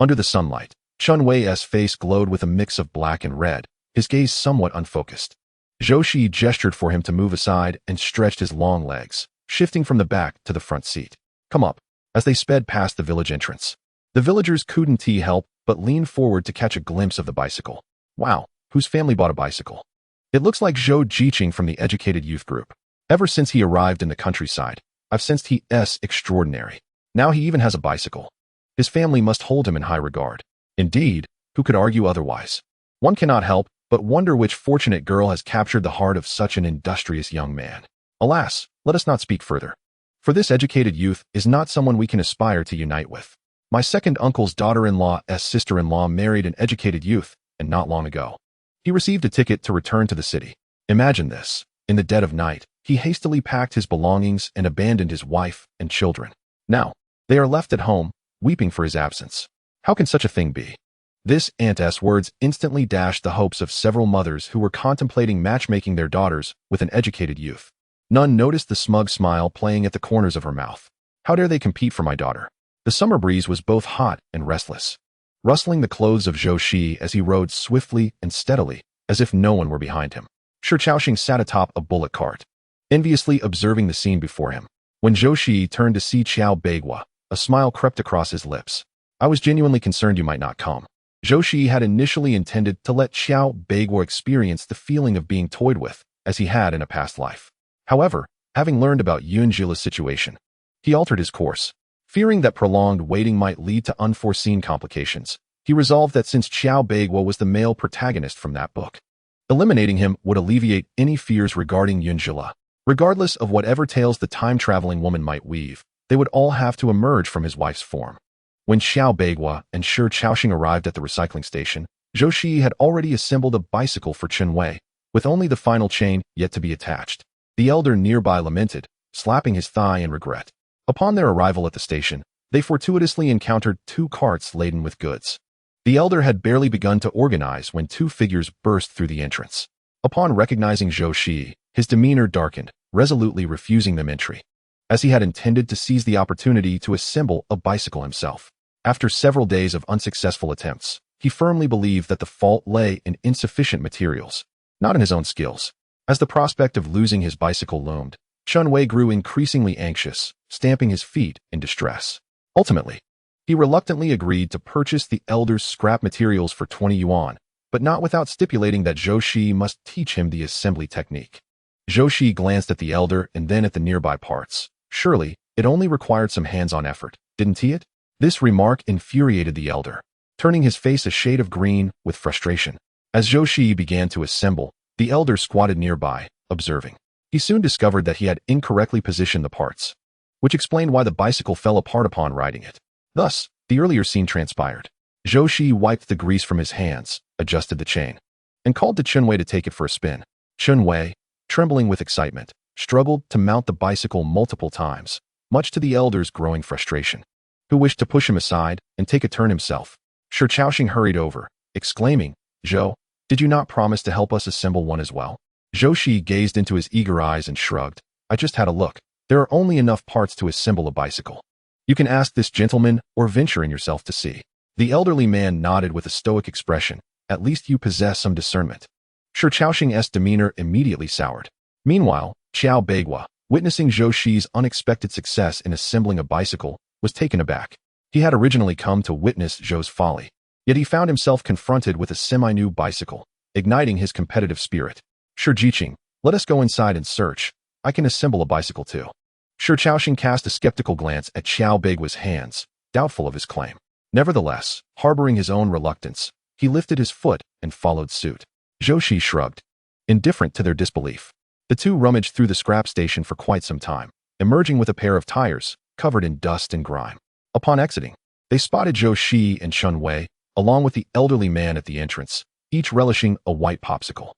Under the sunlight, Chen Wei's face glowed with a mix of black and red, his gaze somewhat unfocused. Zhou Shiyi gestured for him to move aside and stretched his long legs, shifting from the back to the front seat. Come up. As they sped past the village entrance, the villagers couldn't help but lean forward to catch a glimpse of the bicycle. Wow, whose family bought a bicycle? It looks like Zhou Shiyi from the educated youth group. Ever since he arrived in the countryside, I've sensed he's extraordinary. Now he even has a bicycle. His family must hold him in high regard. Indeed, who could argue otherwise? One cannot help but wonder which fortunate girl has captured the heart of such an industrious young man. Alas, let us not speak further. For this educated youth is not someone we can aspire to unite with. My second uncle's daughter-in-law's sister-in-law married an educated youth, and not long ago, he received a ticket to return to the city. Imagine this. In the dead of night, he hastily packed his belongings and abandoned his wife and children. Now, they are left at home, weeping for his absence. How can such a thing be? This aunt's words instantly dashed the hopes of several mothers who were contemplating matchmaking their daughters with an educated youth. None noticed the smug smile playing at the corners of her mouth. How dare they compete for my daughter? The summer breeze was both hot and restless, rustling the clothes of Zhou Shiyi as he rode swiftly and steadily, as if no one were behind him. Shi Chaoxing sat atop a bullock cart, enviously observing the scene before him. When Zhou Shiyi turned to see Qiao Beigua, a smile crept across his lips. I was genuinely concerned you might not come. Zhou Shiyi had initially intended to let Qiao Beigua experience the feeling of being toyed with, as he had in a past life. However, having learned about Yun Jila's situation, he altered his course. Fearing that prolonged waiting might lead to unforeseen complications, he resolved that since Qiao Beigua was the male protagonist from that book, Eliminating him would alleviate any fears regarding Yunjila. Regardless of whatever tales the time-traveling woman might weave, they would all have to emerge from his wife's form. When Xiao Beigua and Shi Chaoxing arrived at the recycling station, Zhou Shiyi had already assembled a bicycle for Chen Wei, with only the final chain yet to be attached. The elder nearby lamented, slapping his thigh in regret. Upon their arrival at the station, they fortuitously encountered 2 carts laden with goods. The elder had barely begun to organize when 2 figures burst through the entrance. Upon recognizing Zhou Shiyi, his demeanor darkened, resolutely refusing them entry, as he had intended to seize the opportunity to assemble a bicycle himself. After several days of unsuccessful attempts, he firmly believed that the fault lay in insufficient materials, not in his own skills. As the prospect of losing his bicycle loomed, Chen Wei grew increasingly anxious, stamping his feet in distress. Ultimately, he reluctantly agreed to purchase the elder's scrap materials for 20 yuan, but not without stipulating that Zhou Shiyi must teach him the assembly technique. Zhou Shiyi glanced at the elder and then at the nearby parts. Surely, it only required some hands-on effort, didn't he? This remark infuriated the elder, turning his face a shade of green with frustration. As Zhou Shiyi began to assemble, the elder squatted nearby, observing. He soon discovered that he had incorrectly positioned the parts, which explained why the bicycle fell apart upon riding it. Thus, the earlier scene transpired. Zhou Shiyi wiped the grease from his hands, adjusted the chain, and called to Chen Wei to take it for a spin. Chen Wei, trembling with excitement, struggled to mount the bicycle multiple times, much to the elder's growing frustration, who wished to push him aside and take a turn himself. Shi Chaoxing hurried over, exclaiming, "Zhou, did you not promise to help us assemble one as well?" Zhou Shiyi gazed into his eager eyes and shrugged. "I just had a look. There are only enough parts to assemble a bicycle. You can ask this gentleman or venture in yourself to see." The elderly man nodded with a stoic expression. "At least you possess some discernment." Shi Chaoxing's demeanor immediately soured. Meanwhile, Xiao Beigua, witnessing Zhou Shiyi's unexpected success in assembling a bicycle, was taken aback. He had originally come to witness Zhou's folly, yet he found himself confronted with a semi-new bicycle, igniting his competitive spirit. "Shi Jiqing, let us go inside and search. I can assemble a bicycle too." Shi Chaoxing cast a skeptical glance at Xiao Beigua's hands, doubtful of his claim. Nevertheless, harboring his own reluctance, he lifted his foot and followed suit. Zhou Shiyi shrugged, indifferent to their disbelief. The two rummaged through the scrap station for quite some time, emerging with a pair of tires, covered in dust and grime. Upon exiting, they spotted Zhou Shiyi and Chen Wei, along with the elderly man at the entrance, each relishing a white popsicle.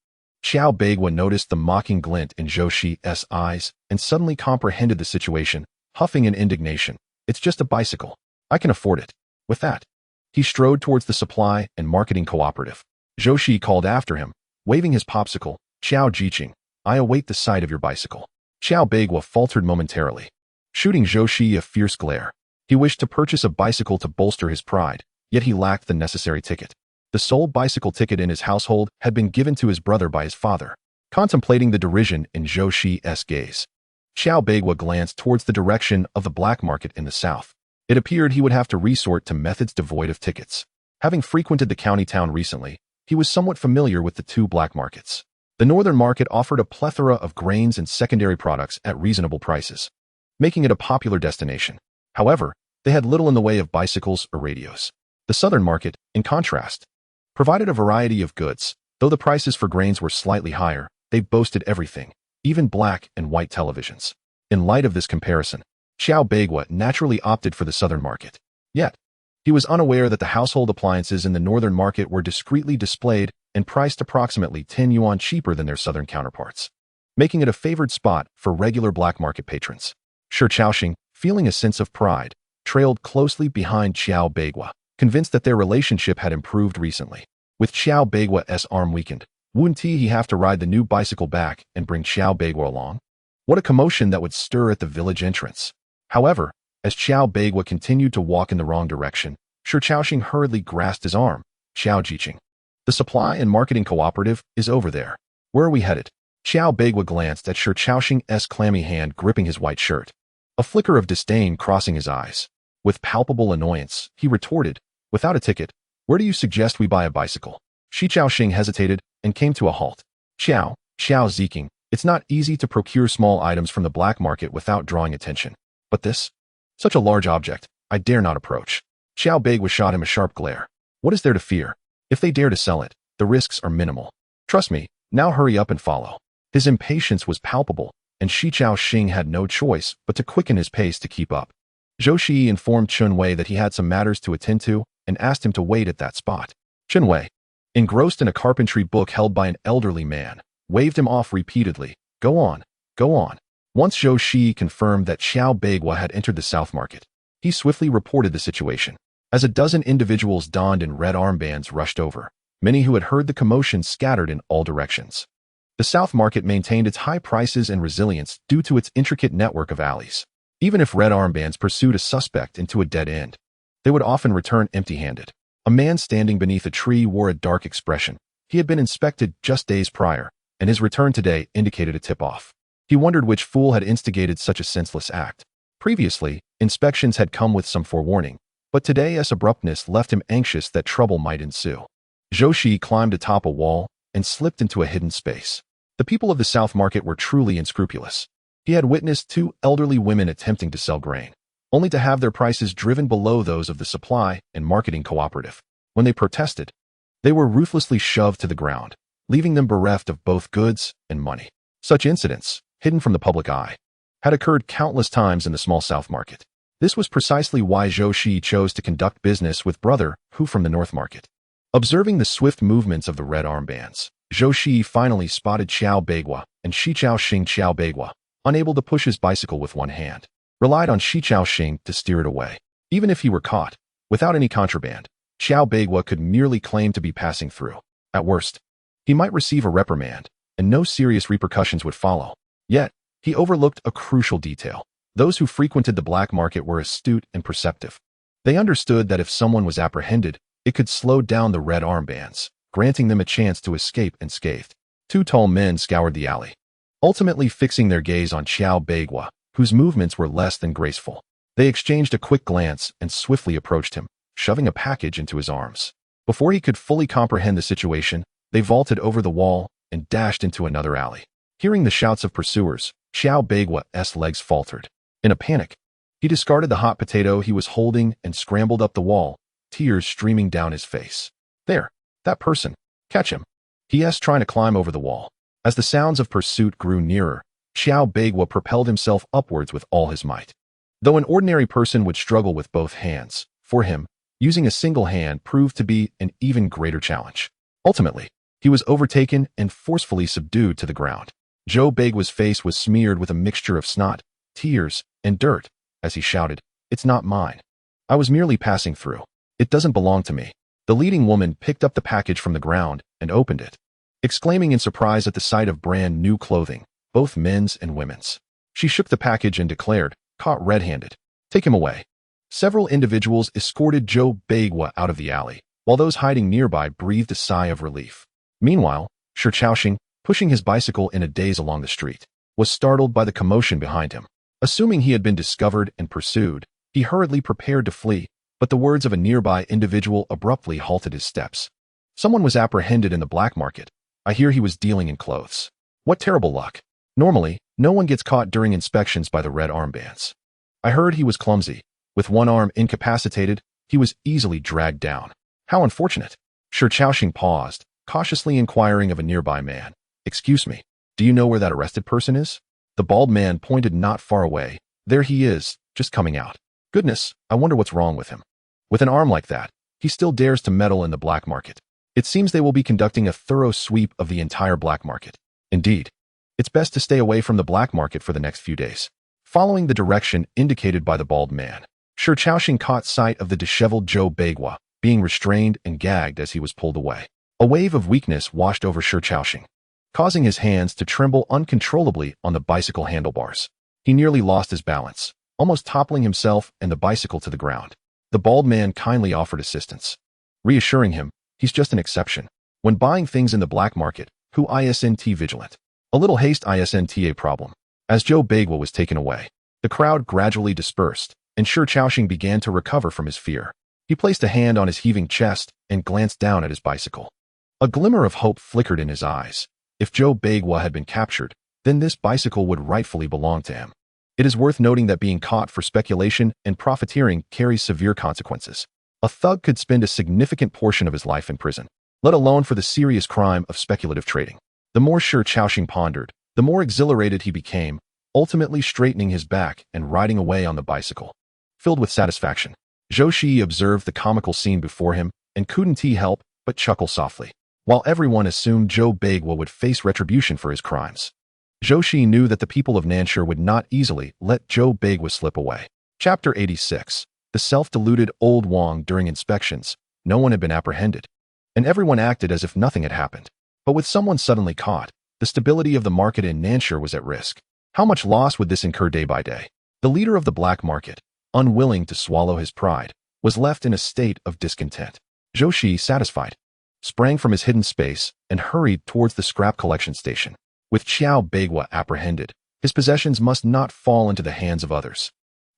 Xiao Beigua noticed the mocking glint in Zhou Shiyi's eyes and suddenly comprehended the situation, huffing in indignation. "It's just a bicycle. I can afford it." With that, he strode towards the supply and marketing cooperative. Zhou Shiyi called after him, waving his popsicle, "Xiao Jiqing, I await the sight of your bicycle." Xiao Beigua faltered momentarily, shooting Zhou Shiyi a fierce glare. He wished to purchase a bicycle to bolster his pride, yet he lacked the necessary ticket. The sole bicycle ticket in his household had been given to his brother by his father. Contemplating the derision in Zhou Shiyi's gaze, Xiao Beigua glanced towards the direction of the black market in the south. It appeared he would have to resort to methods devoid of tickets. Having frequented the county town recently, he was somewhat familiar with the 2 black markets. The northern market offered a plethora of grains and secondary products at reasonable prices, making it a popular destination. However, they had little in the way of bicycles or radios. The southern market, in contrast, provided a variety of goods. Though the prices for grains were slightly higher, they boasted everything, even black and white televisions. In light of this comparison, Xiao Beigua naturally opted for the southern market. Yet, he was unaware that the household appliances in the northern market were discreetly displayed and priced approximately 10 yuan cheaper than their southern counterparts, making it a favored spot for regular black market patrons. Shi Chaoxing, feeling a sense of pride, trailed closely behind Xiao Beigua, convinced that their relationship had improved recently. With Xiao Beigua's arm weakened, wouldn't he have to ride the new bicycle back and bring Xiao Beigua along? What a commotion that would stir at the village entrance. However, as Xiao Beigua continued to walk in the wrong direction, Shi Chaoxing hurriedly grasped his arm. "Xiao Jiqing, the supply and marketing cooperative is over there. Where are we headed?" Xiao Beigua glanced at Shi Chaoxing's clammy hand gripping his white shirt, a flicker of disdain crossing his eyes. With palpable annoyance, he retorted, "Without a ticket, where do you suggest we buy a bicycle?" Shi Chaoxing hesitated and came to a halt. Xiao Ziqing, it's not easy to procure small items from the black market without drawing attention. But this? Such a large object, I dare not approach. Xiao Beigua shot him a sharp glare. What is there to fear? If they dare to sell it, the risks are minimal. Trust me, Now hurry up and follow. His impatience was palpable, and Shih had no choice but to quicken his pace to keep up. Zhou Shiyi informed Chunwei that he had some matters to attend to and asked him to wait at that spot. Chunwei, engrossed in a carpentry book held by an elderly man, waved him off repeatedly. Go on, go on. Once Zhou Shiyi confirmed that Xiao Beigua had entered the South Market, he swiftly reported the situation. As a dozen individuals donned in red armbands rushed over, many who had heard the commotion scattered in all directions. The South Market maintained its high prices and resilience due to its intricate network of alleys. Even if red armbands pursued a suspect into a dead end, they would often return empty-handed. A man standing beneath a tree wore a dark expression. He had been inspected just days prior, and his return today indicated a tip-off. He wondered which fool had instigated such a senseless act. Previously, inspections had come with some forewarning, but today's abruptness left him anxious that trouble might ensue. Zhou Shiyi climbed atop a wall and slipped into a hidden space. The people of the South Market were truly unscrupulous. He had witnessed two elderly women attempting to sell grain, only to have their prices driven below those of the supply and marketing cooperative. When they protested, they were ruthlessly shoved to the ground, leaving them bereft of both goods and money. Such incidents, hidden from the public eye, had occurred countless times in the small South Market. This was precisely why Zhou Shiyi chose to conduct business with Brother Hu from the North Market. Observing the swift movements of the red armbands, Zhou Shiyi finally spotted Xiao Beigua and Xiaoxing. Xiao Beigua, unable to push his bicycle with one hand, relied on Xiaoxing to steer it away. Even if he were caught, without any contraband, Xiao Beigua could merely claim to be passing through. At worst, he might receive a reprimand, and no serious repercussions would follow. Yet, he overlooked a crucial detail. Those who frequented the black market were astute and perceptive. They understood that if someone was apprehended, it could slow down the red armbands, granting them a chance to escape unscathed. Two tall men scoured the alley, ultimately fixing their gaze on Xiao Beigua, whose movements were less than graceful. They exchanged a quick glance and swiftly approached him, shoving a package into his arms. Before he could fully comprehend the situation, they vaulted over the wall and dashed into another alley. Hearing the shouts of pursuers, Xiao Beigua's legs faltered. In a panic, he discarded the hot potato he was holding and scrambled up the wall, tears streaming down his face. There, that person. Catch him. He trying to climb over the wall. As the sounds of pursuit grew nearer, Xiao Beigua propelled himself upwards with all his might. Though an ordinary person would struggle with both hands, for him, using a single hand proved to be an even greater challenge. Ultimately, he was overtaken and forcefully subdued to the ground. Zhou Beigua's face was smeared with a mixture of snot, tears, and dirt, as he shouted, "It's not mine. I was merely passing through. It doesn't belong to me." The leading woman picked up the package from the ground and opened it, exclaiming in surprise at the sight of brand new clothing, both men's and women's. She shook the package and declared, "Caught red-handed. Take him away." Several individuals escorted Zhou Beigua out of the alley, while those hiding nearby breathed a sigh of relief. Meanwhile, Xiaoxing, pushing his bicycle in a daze along the street, was startled by the commotion behind him. Assuming he had been discovered and pursued, he hurriedly prepared to flee, but the words of a nearby individual abruptly halted his steps. Someone was apprehended in the black market. I hear he was dealing in clothes. What terrible luck. Normally, no one gets caught during inspections by the red armbands. I heard he was clumsy. With one arm incapacitated, he was easily dragged down. How unfortunate. Xiaoxing paused, cautiously inquiring of a nearby man. "Excuse me, do you know where that arrested person is?" The bald man pointed not far away. "There he is, just coming out. Goodness, I wonder what's wrong with him. With an arm like that, he still dares to meddle in the black market. It seems they will be conducting a thorough sweep of the entire black market. Indeed, it's best to stay away from the black market for the next few days." Following the direction indicated by the bald man, Xiaoxing caught sight of the disheveled Zhou Beigua, being restrained and gagged as he was pulled away. A wave of weakness washed over Xiaoxing, causing his hands to tremble uncontrollably on the bicycle handlebars. He nearly lost his balance, almost toppling himself and the bicycle to the ground. The bald man kindly offered assistance, reassuring him, "He's just an exception. When buying things in the black market, who isn't vigilant. A little haste isn't a problem." As Zhou Beigua was taken away, the crowd gradually dispersed, and Xiaoxing began to recover from his fear. He placed a hand on his heaving chest and glanced down at his bicycle. A glimmer of hope flickered in his eyes. If Zhou Beigua had been captured, then this bicycle would rightfully belong to him. It is worth noting that being caught for speculation and profiteering carries severe consequences. A thug could spend a significant portion of his life in prison, let alone for the serious crime of speculative trading. The more sure Chaoxing pondered, the more exhilarated he became, ultimately straightening his back and riding away on the bicycle. Filled with satisfaction, Zhou Shiyi observed the comical scene before him and couldn't help but chuckle softly. While everyone assumed Zhou Beigua would face retribution for his crimes, Zhou Shiyi knew that the people of Nanshi would not easily let Zhou Beigua slip away. Chapter 86. The self-deluded old Wang. During inspections, no one had been apprehended, and everyone acted as if nothing had happened. But with someone suddenly caught, the stability of the market in Nanshi was at risk. How much loss would this incur day by day? The leader of the black market, unwilling to swallow his pride, was left in a state of discontent. Zhou Shiyi, satisfied, sprang from his hidden space and hurried towards the scrap collection station. With Zhou Beigua apprehended, his possessions must not fall into the hands of others.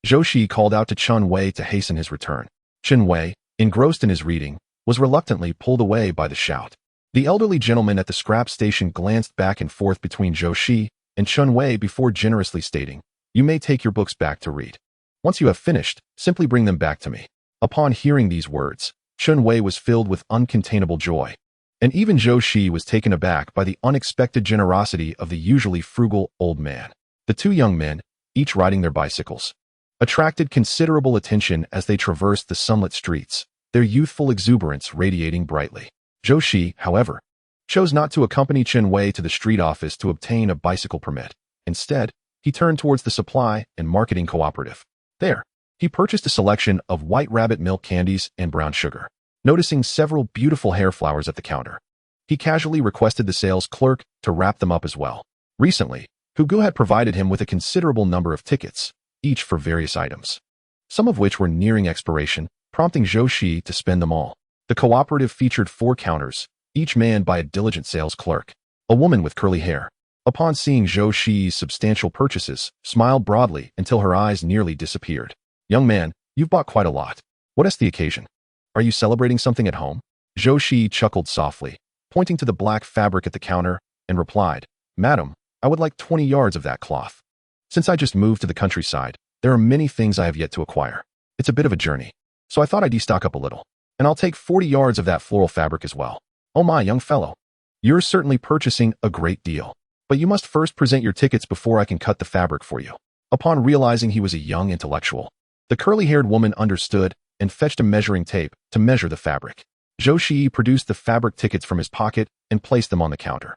Zhou Shiyi called out to Chen Wei to hasten his return. Chen Wei, engrossed in his reading, was reluctantly pulled away by the shout. The elderly gentleman at the scrap station glanced back and forth between Zhou Shiyi and Chen Wei before generously stating, "You may take your books back to read. Once you have finished, simply bring them back to me." Upon hearing these words, Chen Wei was filled with uncontainable joy, and even Zhou Shiyi was taken aback by the unexpected generosity of the usually frugal old man. The two young men, each riding their bicycles, attracted considerable attention as they traversed the sunlit streets, their youthful exuberance radiating brightly. Zhou Shiyi, however, chose not to accompany Chen Wei to the street office to obtain a bicycle permit. Instead, he turned towards the supply and marketing cooperative. There, he purchased a selection of white rabbit milk candies and brown sugar. Noticing several beautiful hair flowers at the counter, he casually requested the sales clerk to wrap them up as well. Recently, Hugo had provided him with a considerable number of tickets, each for various items, some of which were nearing expiration, prompting Zhou Shiyi to spend them all. The cooperative featured 4 counters, each manned by a diligent sales clerk. A woman with curly hair, upon seeing Zhou Shiyi's substantial purchases, smiled broadly until her eyes nearly disappeared. "Young man, you've bought quite a lot. What is the occasion? Are you celebrating something at home?" Zhou Shiyi chuckled softly, pointing to the black fabric at the counter, and replied, "Madam, I would like 20 yards of that cloth. Since I just moved to the countryside, there are many things I have yet to acquire. It's a bit of a journey, so I thought I'd destock up a little. And I'll take 40 yards of that floral fabric as well." "Oh my, young fellow, you're certainly purchasing a great deal. But you must first present your tickets before I can cut the fabric for you." Upon realizing he was a young intellectual, the curly-haired woman understood and fetched a measuring tape to measure the fabric. Zhou Shiyi produced the fabric tickets from his pocket and placed them on the counter.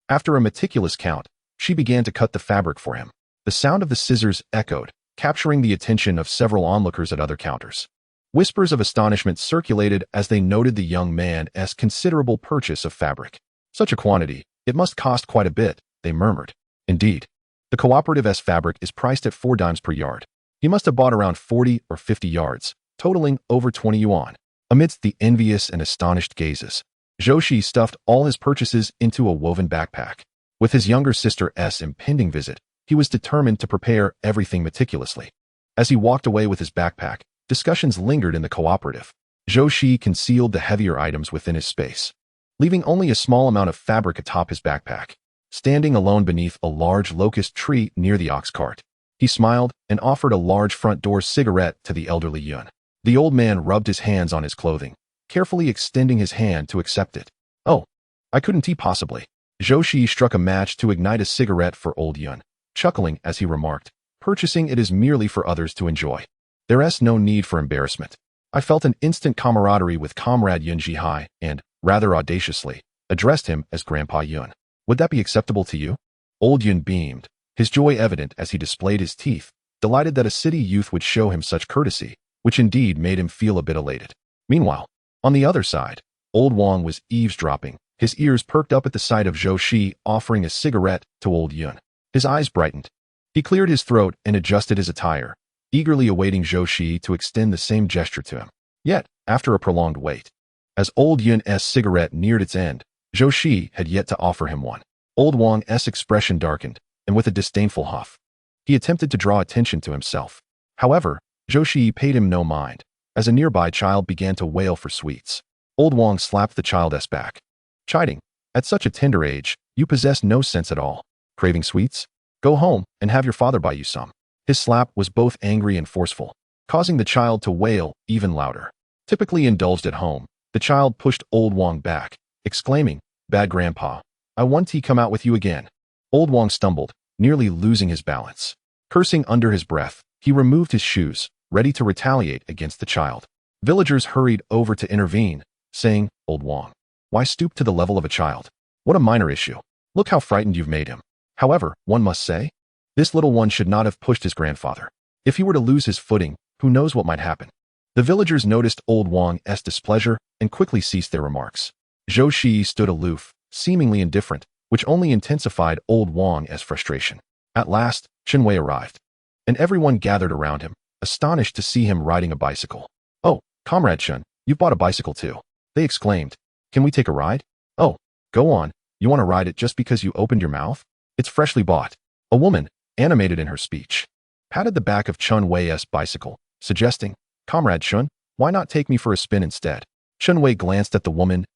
After a meticulous count, she began to cut the fabric for him. The sound of the scissors echoed, capturing the attention of several onlookers at other counters. Whispers of astonishment circulated as they noted the young man's considerable purchase of fabric. "Such a quantity, it must cost quite a bit," they murmured. "Indeed, the cooperative's fabric is priced at 4 dimes per yard. He must have bought around 40 or 50 yards, totaling over 20 yuan. Amidst the envious and astonished gazes, Zhou Shiyi stuffed all his purchases into a woven backpack. With his younger sister's impending visit, he was determined to prepare everything meticulously. As he walked away with his backpack, discussions lingered in the cooperative. Zhou Shiyi concealed the heavier items within his space, leaving only a small amount of fabric atop his backpack. Standing alone beneath a large locust tree near the ox cart, he smiled and offered a large front door cigarette to the elderly Yun. The old man rubbed his hands on his clothing, carefully extending his hand to accept it. "Oh, I couldn't possibly." Zhou Shiyi struck a match to ignite a cigarette for old Yun, chuckling as he remarked, "Purchasing it is merely for others to enjoy. There's no need for embarrassment." I felt an instant camaraderie with Comrade Yun Jihai and, rather audaciously, addressed him as Grandpa Yun. "Would that be acceptable to you?" Old Yun beamed, his joy evident as he displayed his teeth, delighted that a city youth would show him such courtesy, which indeed made him feel a bit elated. Meanwhile, on the other side, old Wang was eavesdropping, his ears perked up at the sight of Zhou Shiyi offering a cigarette to old Yun. His eyes brightened. He cleared his throat and adjusted his attire, eagerly awaiting Zhou Shiyi to extend the same gesture to him. Yet, after a prolonged wait, as old Yun's cigarette neared its end, Zhou Shiyi had yet to offer him one. Old Wang's expression darkened, and with a disdainful huff, he attempted to draw attention to himself. However, Zhou Shiyi paid him no mind, as a nearby child began to wail for sweets. Old Wang slapped the child's back, chiding, "At such a tender age, you possess no sense at all. Craving sweets? Go home and have your father buy you some." His slap was both angry and forceful, causing the child to wail even louder. Typically indulged at home, the child pushed old Wang back, exclaiming, "Bad grandpa, I want to come out with you again. Old Wang stumbled, nearly losing his balance. Cursing under his breath, he removed his shoes, ready to retaliate against the child. Villagers hurried over to intervene, saying, Old Wang, why stoop to the level of a child? What a minor issue. Look how frightened you've made him. However, one must say, this little one should not have pushed his grandfather. If he were to lose his footing, who knows what might happen? The villagers noticed Old Wang's displeasure and quickly ceased their remarks. Zhou Shiyi stood aloof, seemingly indifferent, which only intensified Old Wang's frustration. At last, Chen Wei arrived, and everyone gathered around him, astonished to see him riding a bicycle. Oh, Comrade Chen, you've bought a bicycle too, they exclaimed. Can we take a ride? Oh, go on, you want to ride it just because you opened your mouth? It's freshly bought. A woman, animated in her speech, patted the back of Chen Wei's bicycle, suggesting, Comrade Chen, why not take me for a spin instead? Chen Wei glanced at the woman's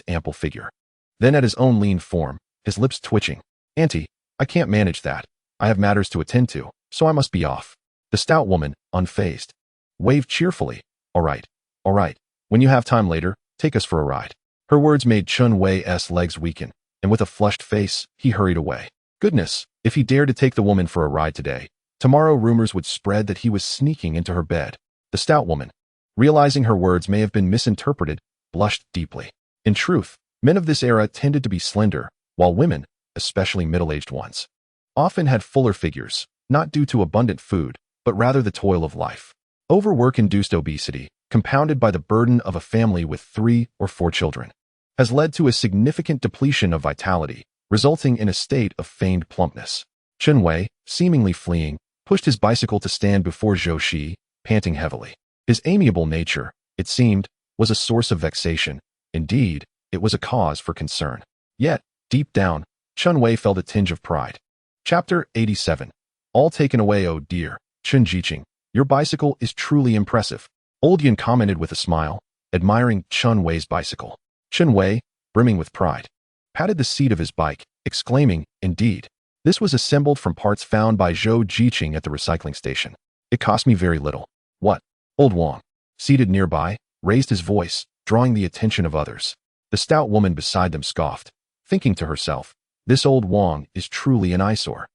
ample figure, then at his own lean form, his lips twitching. Auntie, I can't manage that. I have matters to attend to, so I must be off. The stout woman, unfazed, waved cheerfully. All right. When you have time later, take us for a ride. Her words made Chen Wei's legs weaken, and with a flushed face, he hurried away. Goodness, if he dared to take the woman for a ride today, tomorrow rumors would spread that he was sneaking into her bed. The stout woman, realizing her words may have been misinterpreted, blushed deeply. In truth, men of this era tended to be slender, while women, especially middle-aged ones, often had fuller figures, not due to abundant food, but rather the toil of life. Overwork-induced obesity, compounded by the burden of a family with 3 or 4 children, has led to a significant depletion of vitality, resulting in a state of feigned plumpness. Chen Wei, seemingly fleeing, pushed his bicycle to stand before Zhou Shiyi, panting heavily. His amiable nature, it seemed, was a source of vexation. Indeed, it was a cause for concern. Yet, deep down, Chen Wei felt a tinge of pride. Chapter 87. All taken away. Oh dear, Chen Jiqing, your bicycle is truly impressive. Old Yan commented with a smile, admiring Chen Wei's bicycle. Chen Wei, brimming with pride, patted the seat of his bike, exclaiming, indeed. This was assembled from parts found by Zhou Jiqing at the recycling station. It cost me very little. What? Old Wang, seated nearby, raised his voice, drawing the attention of others. The stout woman beside them scoffed, thinking to herself, this Old Wang is truly an eyesore.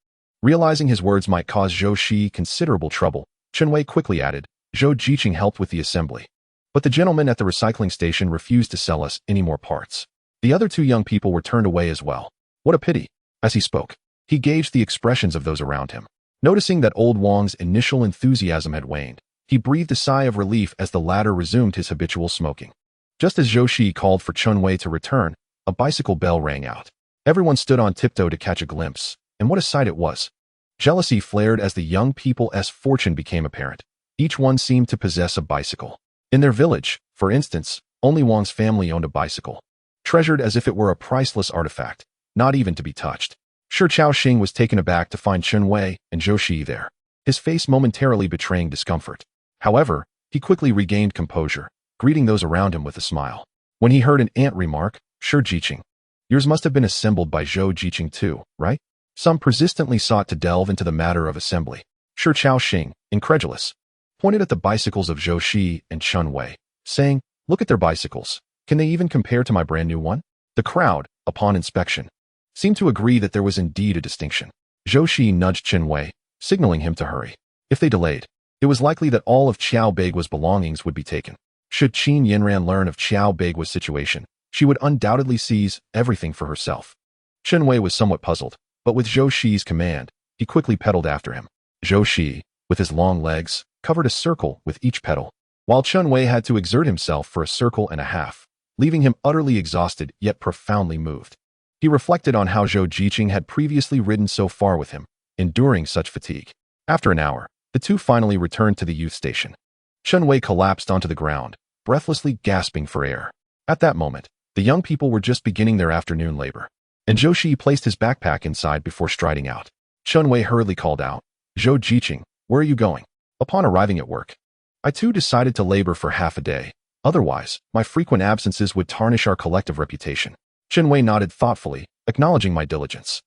Realizing his words might cause Zhou Shiyi considerable trouble, Chen Wei quickly added, Zhou Jiqing helped with the assembly. But the gentleman at the recycling station refused to sell us any more parts. The other 2 young people were turned away as well. What a pity. As he spoke, he gauged the expressions of those around him. Noticing that Old Wang's initial enthusiasm had waned, he breathed a sigh of relief as the latter resumed his habitual smoking. Just as Zhou Shiyi called for Chen Wei to return, a bicycle bell rang out. Everyone stood on tiptoe to catch a glimpse, and what a sight it was. Jealousy flared as the young people's fortune became apparent. Each one seemed to possess a bicycle. In their village, for instance, only Wang's family owned a bicycle, treasured as if it were a priceless artifact, not even to be touched. Shi Chaoxing was taken aback to find Chen Wei and Zhou Shiyi there, his face momentarily betraying discomfort. However, he quickly regained composure, greeting those around him with a smile. When he heard an aunt remark, Shi Jiqing, yours must have been assembled by Zhou Jiqing too, right? Some persistently sought to delve into the matter of assembly. Shi Chaoxing, incredulous, pointed at the bicycles of Zhou Shiyi and Chen Wei, saying, look at their bicycles. Can they even compare to my brand new one? The crowd, upon inspection, seemed to agree that there was indeed a distinction. Zhou Shiyi nudged Chen Wei, signaling him to hurry. If they delayed, it was likely that all of Qiao Beigua's belongings would be taken. Should Qin Yanran learn of Qiao Beigua's situation, she would undoubtedly seize everything for herself. Chen Wei was somewhat puzzled, but with Zhou Shiyi's command, he quickly pedaled after him. Zhou Shiyi, with his long legs, covered a circle with each pedal, while Chen Wei had to exert himself for a circle and a half, leaving him utterly exhausted yet profoundly moved. He reflected on how Zhou Jiqing had previously ridden so far with him, enduring such fatigue. After an hour, the 2 finally returned to the youth station. Chen Wei collapsed onto the ground, breathlessly gasping for air. At that moment, the young people were just beginning their afternoon labor, and Zhou Shiyi placed his backpack inside before striding out. Chen Wei hurriedly called out, Zhou Jiqing, where are you going? Upon arriving at work, I too decided to labor for half a day. Otherwise, my frequent absences would tarnish our collective reputation. Chen Wei nodded thoughtfully, acknowledging my diligence.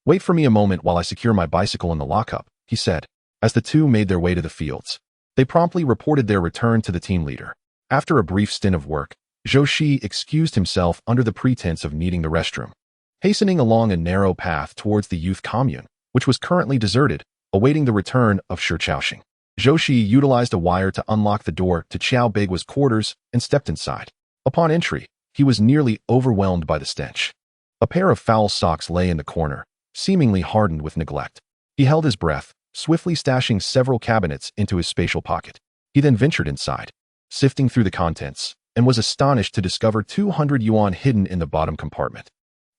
Wait for me a moment while I secure my bicycle in the lockup, he said, as the 2 made their way to the fields. They promptly reported their return to the team leader. After a brief stint of work, Zhou Shiyi excused himself under the pretense of needing the restroom. hastening along a narrow path towards the youth commune, which was currently deserted, awaiting the return of Shi Chaoxing. Zhou Shiyi utilized a wire to unlock the door to Qiao Beigua's quarters and stepped inside. Upon entry, he was nearly overwhelmed by the stench. A pair of foul socks lay in the corner, seemingly hardened with neglect. He held his breath, swiftly stashing several cabinets into his spatial pocket. He then ventured inside, sifting through the contents, and was astonished to discover 200 yuan hidden in the bottom compartment.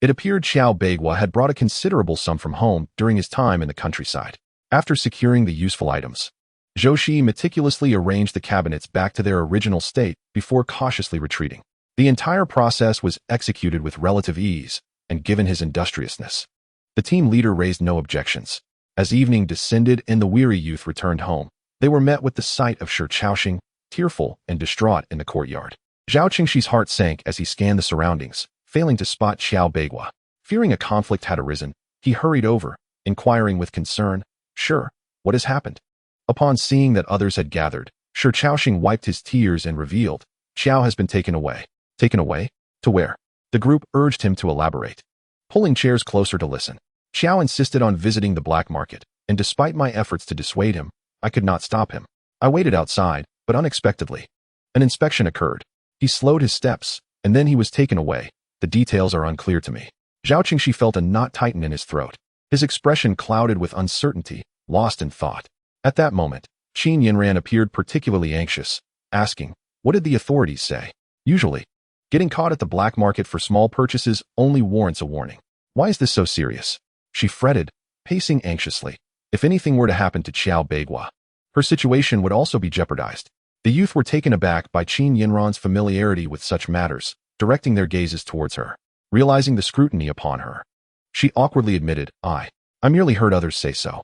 It appeared Qiao Beigua had brought a considerable sum from home during his time in the countryside. After securing the useful items, Zhou Shiyi meticulously arranged the cabinets back to their original state before cautiously retreating. The entire process was executed with relative ease, and given his industriousness, the team leader raised no objections. As evening descended and the weary youth returned home, they were met with the sight of Shi Chaoxing, tearful and distraught in the courtyard. Zhao Qingshi's heart sank as he scanned the surroundings, failing to spot Qiao Beigua. Fearing a conflict had arisen, he hurried over, inquiring with concern, "Sure, what has happened?" Upon seeing that others had gathered, Shi Chaoxing wiped his tears and revealed, "Qiao has been taken away." Taken away? To where? The group urged him to elaborate. Pulling chairs closer to listen, Qiao insisted on visiting the black market, and despite my efforts to dissuade him, I could not stop him. I waited outside, but unexpectedly, an inspection occurred. He slowed his steps, and then he was taken away. The details are unclear to me. Zhao Qingshi felt a knot tighten in his throat. His expression clouded with uncertainty, lost in thought. At that moment, Qin Yinran appeared particularly anxious, asking, "What did the authorities say?" Usually, getting caught at the black market for small purchases only warrants a warning. Why is this so serious? She fretted, pacing anxiously. If anything were to happen to Qiao Beigua, her situation would also be jeopardized. The youth were taken aback by Qin Yinran's familiarity with such matters, directing their gazes towards her. Realizing the scrutiny upon her, she awkwardly admitted, I merely heard others say so."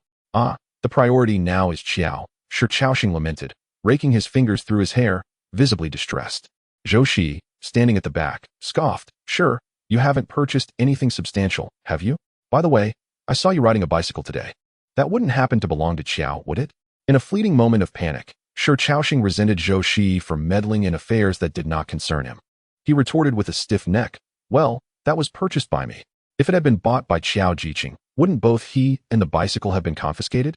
The priority now is Qiao," Shi Chaoxing lamented, raking his fingers through his hair, visibly distressed. Zhou Shiyi, standing at the back, scoffed, "Sure, you haven't purchased anything substantial, have you? By the way, I saw you riding a bicycle today. That wouldn't happen to belong to Qiao, would it?" In a fleeting moment of panic, Shi Chaoxing resented Zhou Shiyi for meddling in affairs that did not concern him. He retorted with a stiff neck, "Well, that was purchased by me. If it had been bought by Qiao Jiqing, wouldn't both he and the bicycle have been confiscated?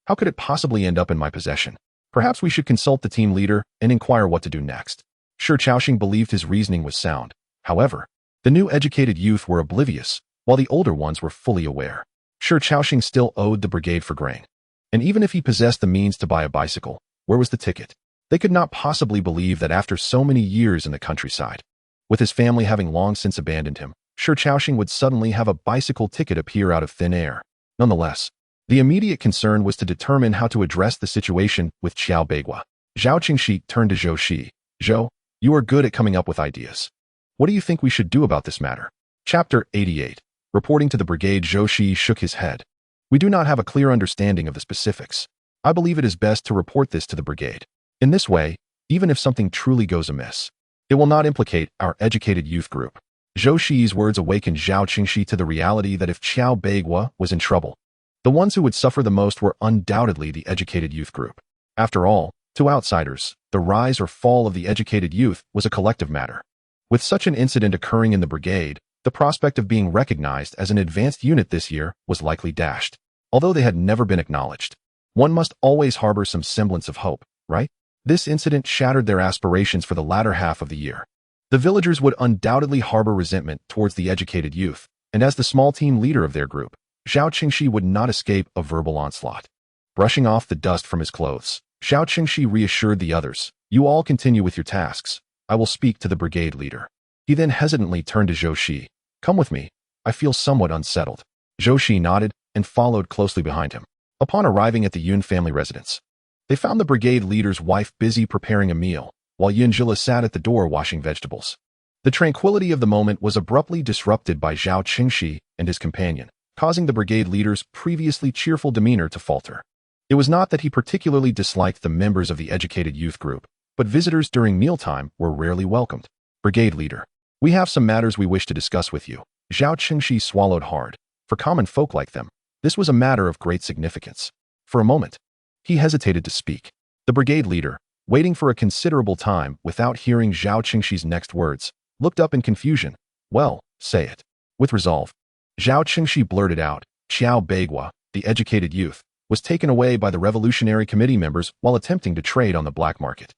How could it possibly end up in my possession? Perhaps we should consult the team leader and inquire what to do next." Shi Chaoxing believed his reasoning was sound. However, the new educated youth were oblivious, while the older ones were fully aware. Shi Chaoxing still owed the brigade for grain. And even if he possessed the means to buy a bicycle, where was the ticket? They could not possibly believe that after so many years in the countryside, with his family having long since abandoned him, Shi Chaoxing would suddenly have a bicycle ticket appear out of thin air. Nonetheless, the immediate concern was to determine how to address the situation with Qiao Beigua. Zhao Qingshi turned to Zhou Shiyi. "Zhou, you are good at coming up with ideas. What do you think we should do about this matter?" Chapter 88. Reporting to the brigade, Zhou Shiyi shook his head. "We do not have a clear understanding of the specifics. I believe it is best to report this to the brigade. In this way, even if something truly goes amiss, it will not implicate our educated youth group." Zhou Shiyi's words awakened Zhao Qingshi to the reality that if Qiao Beigua was in trouble, the ones who would suffer the most were undoubtedly the educated youth group. After all, to outsiders, the rise or fall of the educated youth was a collective matter. With such an incident occurring in the brigade, the prospect of being recognized as an advanced unit this year was likely dashed. Although they had never been acknowledged, one must always harbor some semblance of hope, right? This incident shattered their aspirations for the latter half of the year. The villagers would undoubtedly harbor resentment towards the educated youth, and as the small team leader of their group, Zhao Qingshi would not escape a verbal onslaught. Brushing off the dust from his clothes, Zhao Qingshi reassured the others, "You all continue with your tasks. I will speak to the brigade leader." He then hesitantly turned to Zhou Shiyi. "Come with me. I feel somewhat unsettled." Zhou Shiyi nodded and followed closely behind him. Upon arriving at the Yun family residence, they found the brigade leader's wife busy preparing a meal, while Yun Zhila sat at the door washing vegetables. The tranquility of the moment was abruptly disrupted by Zhao Qingshi and his companion, causing the brigade leader's previously cheerful demeanor to falter. It was not that he particularly disliked the members of the educated youth group, but visitors during mealtime were rarely welcomed. "Brigade leader, we have some matters we wish to discuss with you." Zhao Qingshi swallowed hard. For common folk like them, this was a matter of great significance. For a moment, he hesitated to speak. The brigade leader, waiting for a considerable time without hearing Zhao Qingshi's next words, looked up in confusion. "Well, say it." With resolve, Zhou Qingxi blurted out. Xiao Beigua, the educated youth, was taken away by the Revolutionary Committee members while attempting to trade on the black market.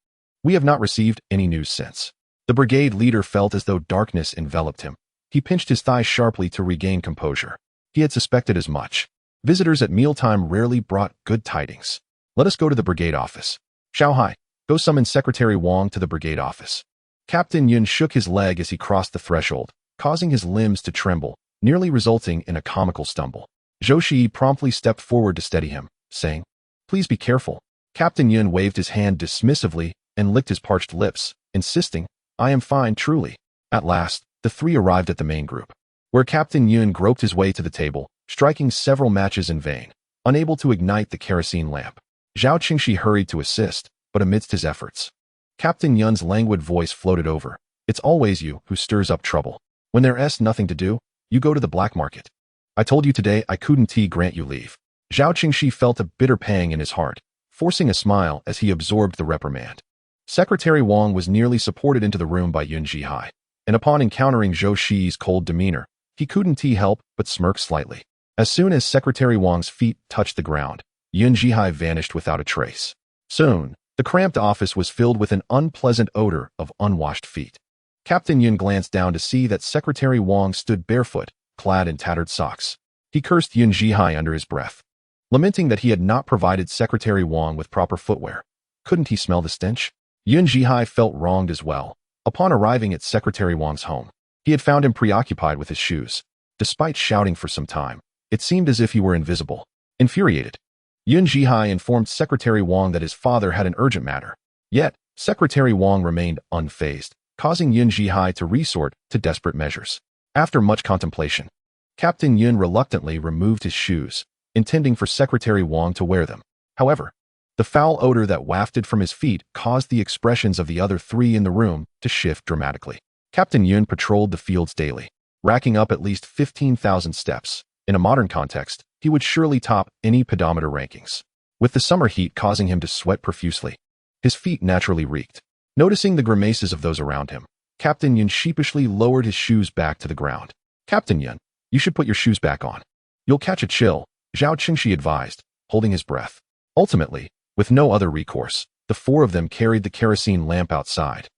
We have not received any news since. The brigade leader felt as though darkness enveloped him. He pinched his thigh sharply to regain composure. He had suspected as much. Visitors at mealtime rarely brought good tidings. Let us go to the brigade office. Xiaohai, go summon Secretary Wang to the brigade office. Captain Yun shook his leg as he crossed the threshold, causing his limbs to tremble, nearly resulting in a comical stumble. Zhou Shiyi promptly stepped forward to steady him, saying, "Please be careful." Captain Yun waved his hand dismissively and licked his parched lips, insisting, "I am fine, truly." At last, the three arrived at the main group, where Captain Yun groped his way to the table, striking several matches in vain, unable to ignite the kerosene lamp. Zhao Qingxi hurried to assist, but amidst his efforts, Captain Yun's languid voice floated over. "It's always you who stirs up trouble. When there's nothing to do, you go to the black market. I told you today I couldn't grant you leave." Zhao Qingxi felt a bitter pang in his heart, forcing a smile as he absorbed the reprimand. Secretary Wang was nearly supported into the room by Yun Jihai, and upon encountering Zhou Shiyi's cold demeanor, he couldn't help but smirk slightly. As soon as Secretary Wang's feet touched the ground, Yun Jihai vanished without a trace. Soon, the cramped office was filled with an unpleasant odor of unwashed feet. Captain Yun glanced down to see that Secretary Wang stood barefoot, clad in tattered socks. He cursed Yun Jihai under his breath, lamenting that he had not provided Secretary Wang with proper footwear. Couldn't he smell the stench? Yun Jihai felt wronged as well. Upon arriving at Secretary Wang's home, he had found him preoccupied with his shoes. Despite shouting for some time, it seemed as if he were invisible. Infuriated, Yun Jihai informed Secretary Wang that his father had an urgent matter. Yet, Secretary Wang remained unfazed, causing Yun Jihai to resort to desperate measures. After much contemplation, Captain Yun reluctantly removed his shoes, intending for Secretary Wang to wear them. However, the foul odor that wafted from his feet caused the expressions of the other three in the room to shift dramatically. Captain Yun patrolled the fields daily, racking up at least 15,000 steps. In a modern context, he would surely top any pedometer rankings. With the summer heat causing him to sweat profusely, his feet naturally reeked. Noticing the grimaces of those around him, Captain Yun sheepishly lowered his shoes back to the ground. "Captain Yun, you should put your shoes back on. You'll catch a chill," Zhao Qingxi advised, holding his breath. Ultimately, with no other recourse, the four of them carried the kerosene lamp outside.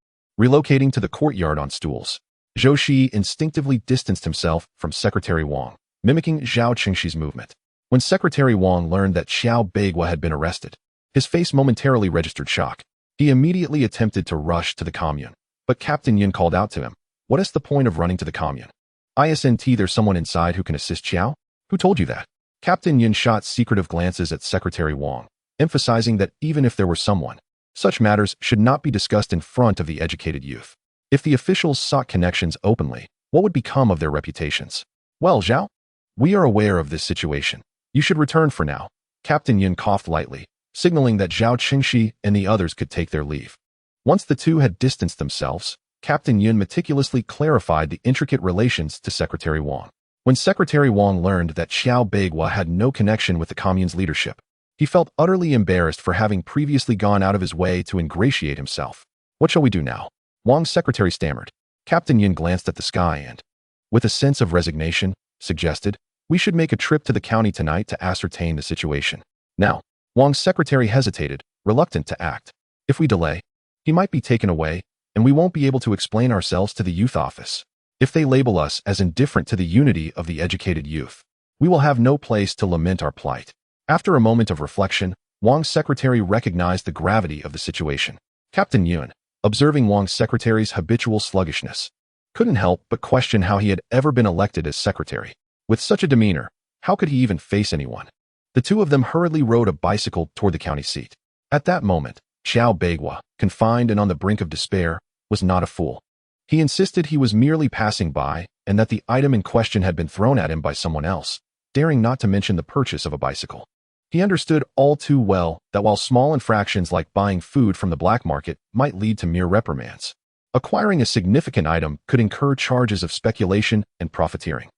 Relocating to the courtyard on stools, Zhou Shiyi instinctively distanced himself from Secretary Wang, mimicking Zhao Qingxi's movement. When Secretary Wang learned that Xiao Beigua had been arrested, his face momentarily registered shock. He immediately attempted to rush to the commune, but Captain Yun called out to him, "What is the point of running to the commune? Isn't there's someone inside who can assist Xiao? Who told you that?" Captain Yun shot secretive glances at Secretary Wang, emphasizing that even if there were someone, such matters should not be discussed in front of the educated youth. If the officials sought connections openly, what would become of their reputations? "Well, Zhao, we are aware of this situation. You should return for now." Captain Yun coughed lightly, signaling that Zhao Qingxi and the others could take their leave. Once the two had distanced themselves, Captain Yun meticulously clarified the intricate relations to Secretary Wang. When Secretary Wang learned that Xiao Beigua had no connection with the commune's leadership, he felt utterly embarrassed for having previously gone out of his way to ingratiate himself. "What shall we do now?" Wang's secretary stammered. Captain Yun glanced at the sky and, with a sense of resignation, suggested, "We should make a trip to the county tonight to ascertain the situation." Now, Wang's secretary hesitated, reluctant to act. "If we delay, he might be taken away, and we won't be able to explain ourselves to the youth office. If they label us as indifferent to the unity of the educated youth, we will have no place to lament our plight." After a moment of reflection, Wang's secretary recognized the gravity of the situation. Captain Yun, observing Wang's secretary's habitual sluggishness, couldn't help but question how he had ever been elected as secretary. With such a demeanor, how could he even face anyone? The two of them hurriedly rode a bicycle toward the county seat. At that moment, Xiao Beigua, confined and on the brink of despair, was not a fool. He insisted he was merely passing by and that the item in question had been thrown at him by someone else, daring not to mention the purchase of a bicycle. He understood all too well that while small infractions like buying food from the black market might lead to mere reprimands, acquiring a significant item could incur charges of speculation and profiteering.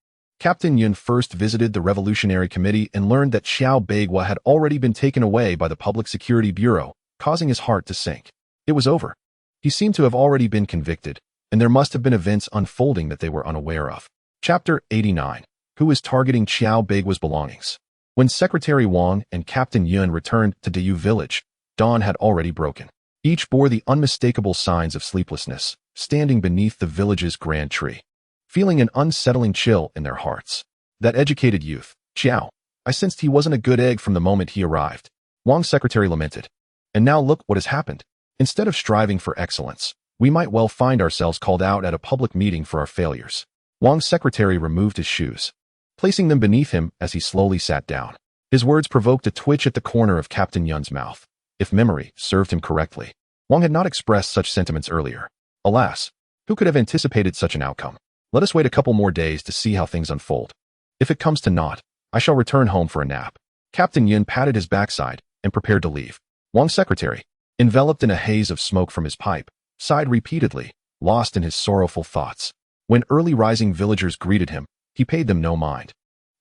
Captain Yun first visited the Revolutionary Committee and learned that Xiao Beigua had already been taken away by the Public Security Bureau, causing his heart to sink. It was over. He seemed to have already been convicted, and there must have been events unfolding that they were unaware of. Chapter 89. who was targeting Qiao Beigua's belongings. When Secretary Wang and Captain Yun returned to Diyu village, dawn had already broken. Each bore the unmistakable signs of sleeplessness, standing beneath the village's grand tree, feeling an unsettling chill in their hearts. That educated youth, Qiao, I sensed he wasn't a good egg from the moment he arrived, Wang's secretary lamented. And now look what has happened. Instead of striving for excellence, we might well find ourselves called out at a public meeting for our failures. Wang's secretary removed his shoes, placing them beneath him as he slowly sat down. His words provoked a twitch at the corner of Captain Yun's mouth. If memory served him correctly, Wang had not expressed such sentiments earlier. Alas, who could have anticipated such an outcome? Let us wait a couple more days to see how things unfold. If it comes to naught, I shall return home for a nap. Captain Yun patted his backside and prepared to leave. Wang's secretary, enveloped in a haze of smoke from his pipe, sighed repeatedly, lost in his sorrowful thoughts. When early rising villagers greeted him, he paid them no mind,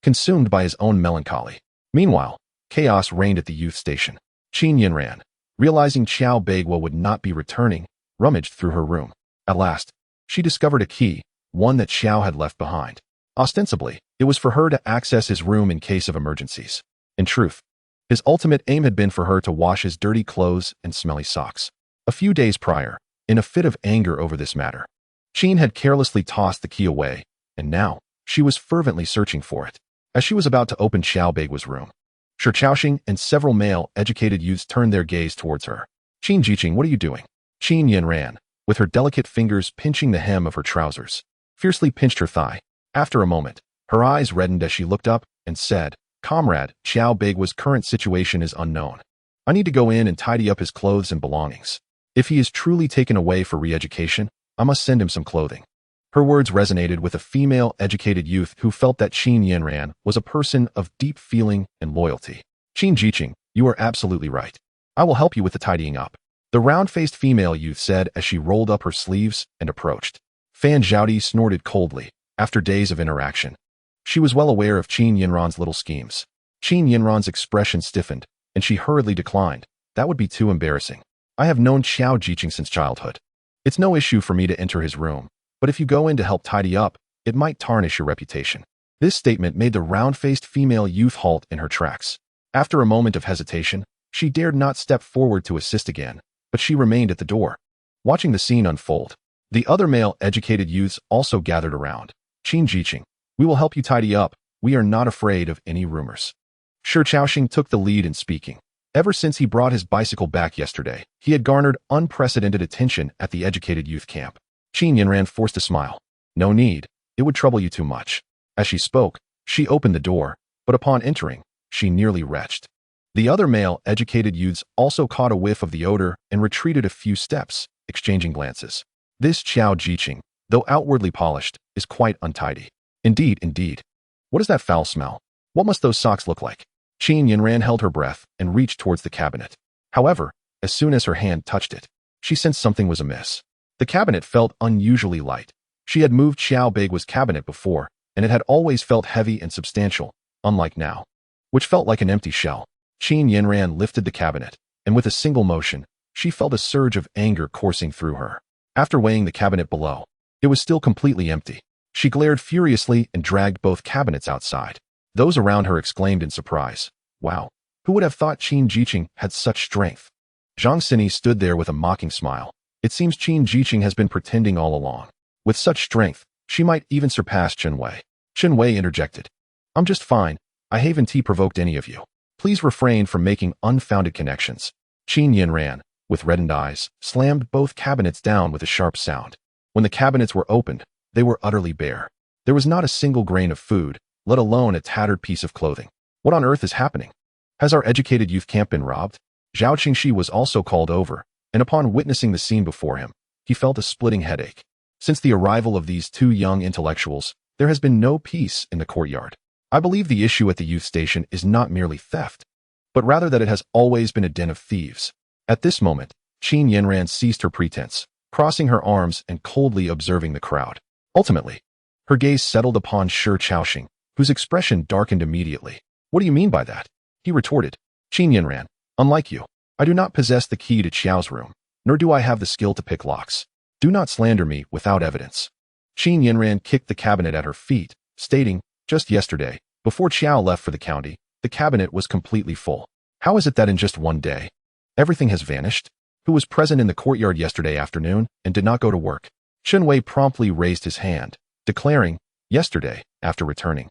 consumed by his own melancholy. Meanwhile, chaos reigned at the youth station. Qin Yinran, realizing Qiao Beigua would not be returning, rummaged through her room. At last, she discovered a key, one that Qiao had left behind. Ostensibly, it was for her to access his room in case of emergencies. In truth, his ultimate aim had been for her to wash his dirty clothes and smelly socks. A few days prior, in a fit of anger over this matter, Qin had carelessly tossed the key away, and now, she was fervently searching for it. As she was about to open Qiao Beigua's room, Shi Chaoxing and several male, educated youths turned their gaze towards her. Qin Jiqing, what are you doing? Qin Yin ran, with her delicate fingers pinching the hem of her trousers, fiercely pinched her thigh. After a moment, her eyes reddened as she looked up and said, Comrade, Qiao Beigua's current situation is unknown. I need to go in and tidy up his clothes and belongings. If he is truly taken away for re-education, I must send him some clothing. Her words resonated with a female educated youth who felt that Qin Yinran was a person of deep feeling and loyalty. Qin Jiqing, you are absolutely right. I will help you with the tidying up, the round-faced female youth said as she rolled up her sleeves and approached. Fan Zhaodi snorted coldly. After days of interaction, she was well aware of Qin Yinran's little schemes. Qin Yinran's expression stiffened, and she hurriedly declined. That would be too embarrassing. I have known Qiao Jiqing since childhood. It's no issue for me to enter his room, but if you go in to help tidy up, it might tarnish your reputation. This statement made the round-faced female youth halt in her tracks. After a moment of hesitation, she dared not step forward to assist again, but she remained at the door, watching the scene unfold. The other male educated youths also gathered around. Qin Jiqing, we will help you tidy up. We are not afraid of any rumors. Shi Chaoxing took the lead in speaking. Ever since he brought his bicycle back yesterday, he had garnered unprecedented attention at the educated youth camp. Qin Yinran forced a smile. No need. It would trouble you too much. As she spoke, she opened the door, but upon entering, she nearly retched. The other male educated youths also caught a whiff of the odor and retreated a few steps, exchanging glances. This Qiao Jiqing, though outwardly polished, is quite untidy. Indeed, indeed. What is that foul smell? What must those socks look like? Qin Yinran held her breath and reached towards the cabinet. However, as soon as her hand touched it, she sensed something was amiss. The cabinet felt unusually light. She had moved Qiao Beigua's cabinet before, and it had always felt heavy and substantial, unlike now, which felt like an empty shell. Qin Yinran lifted the cabinet, and with a single motion, she felt a surge of anger coursing through her. After weighing the cabinet below, it was still completely empty. She glared furiously and dragged both cabinets outside. Those around her exclaimed in surprise. Wow, who would have thought Qin Jiqing had such strength? Zhang Sini stood there with a mocking smile. It seems Qin Jiqing has been pretending all along. With such strength, she might even surpass Chen Wei. Chen Wei interjected. I'm just fine. I haven't provoked any of you. Please refrain from making unfounded connections. Qin Yinran, with reddened eyes, slammed both cabinets down with a sharp sound. When the cabinets were opened, they were utterly bare. There was not a single grain of food, let alone a tattered piece of clothing. What on earth is happening? Has our educated youth camp been robbed? Zhao Qingxi was also called over, and upon witnessing the scene before him, he felt a splitting headache. Since the arrival of these two young intellectuals, there has been no peace in the courtyard. I believe the issue at the youth station is not merely theft, but rather that it has always been a den of thieves. At this moment, Qin Yinran ceased her pretense, crossing her arms and coldly observing the crowd. Ultimately, her gaze settled upon Shi Chaoxing, whose expression darkened immediately. What do you mean by that? He retorted. Qin Yinran, unlike you, I do not possess the key to Qiao's room, nor do I have the skill to pick locks. Do not slander me without evidence. Qin Yinran kicked the cabinet at her feet, stating, Just yesterday, before Qiao left for the county, the cabinet was completely full. How is it that in just one day, everything has vanished? Who was present in the courtyard yesterday afternoon and did not go to work? Chen Wei promptly raised his hand, declaring, yesterday, after returning,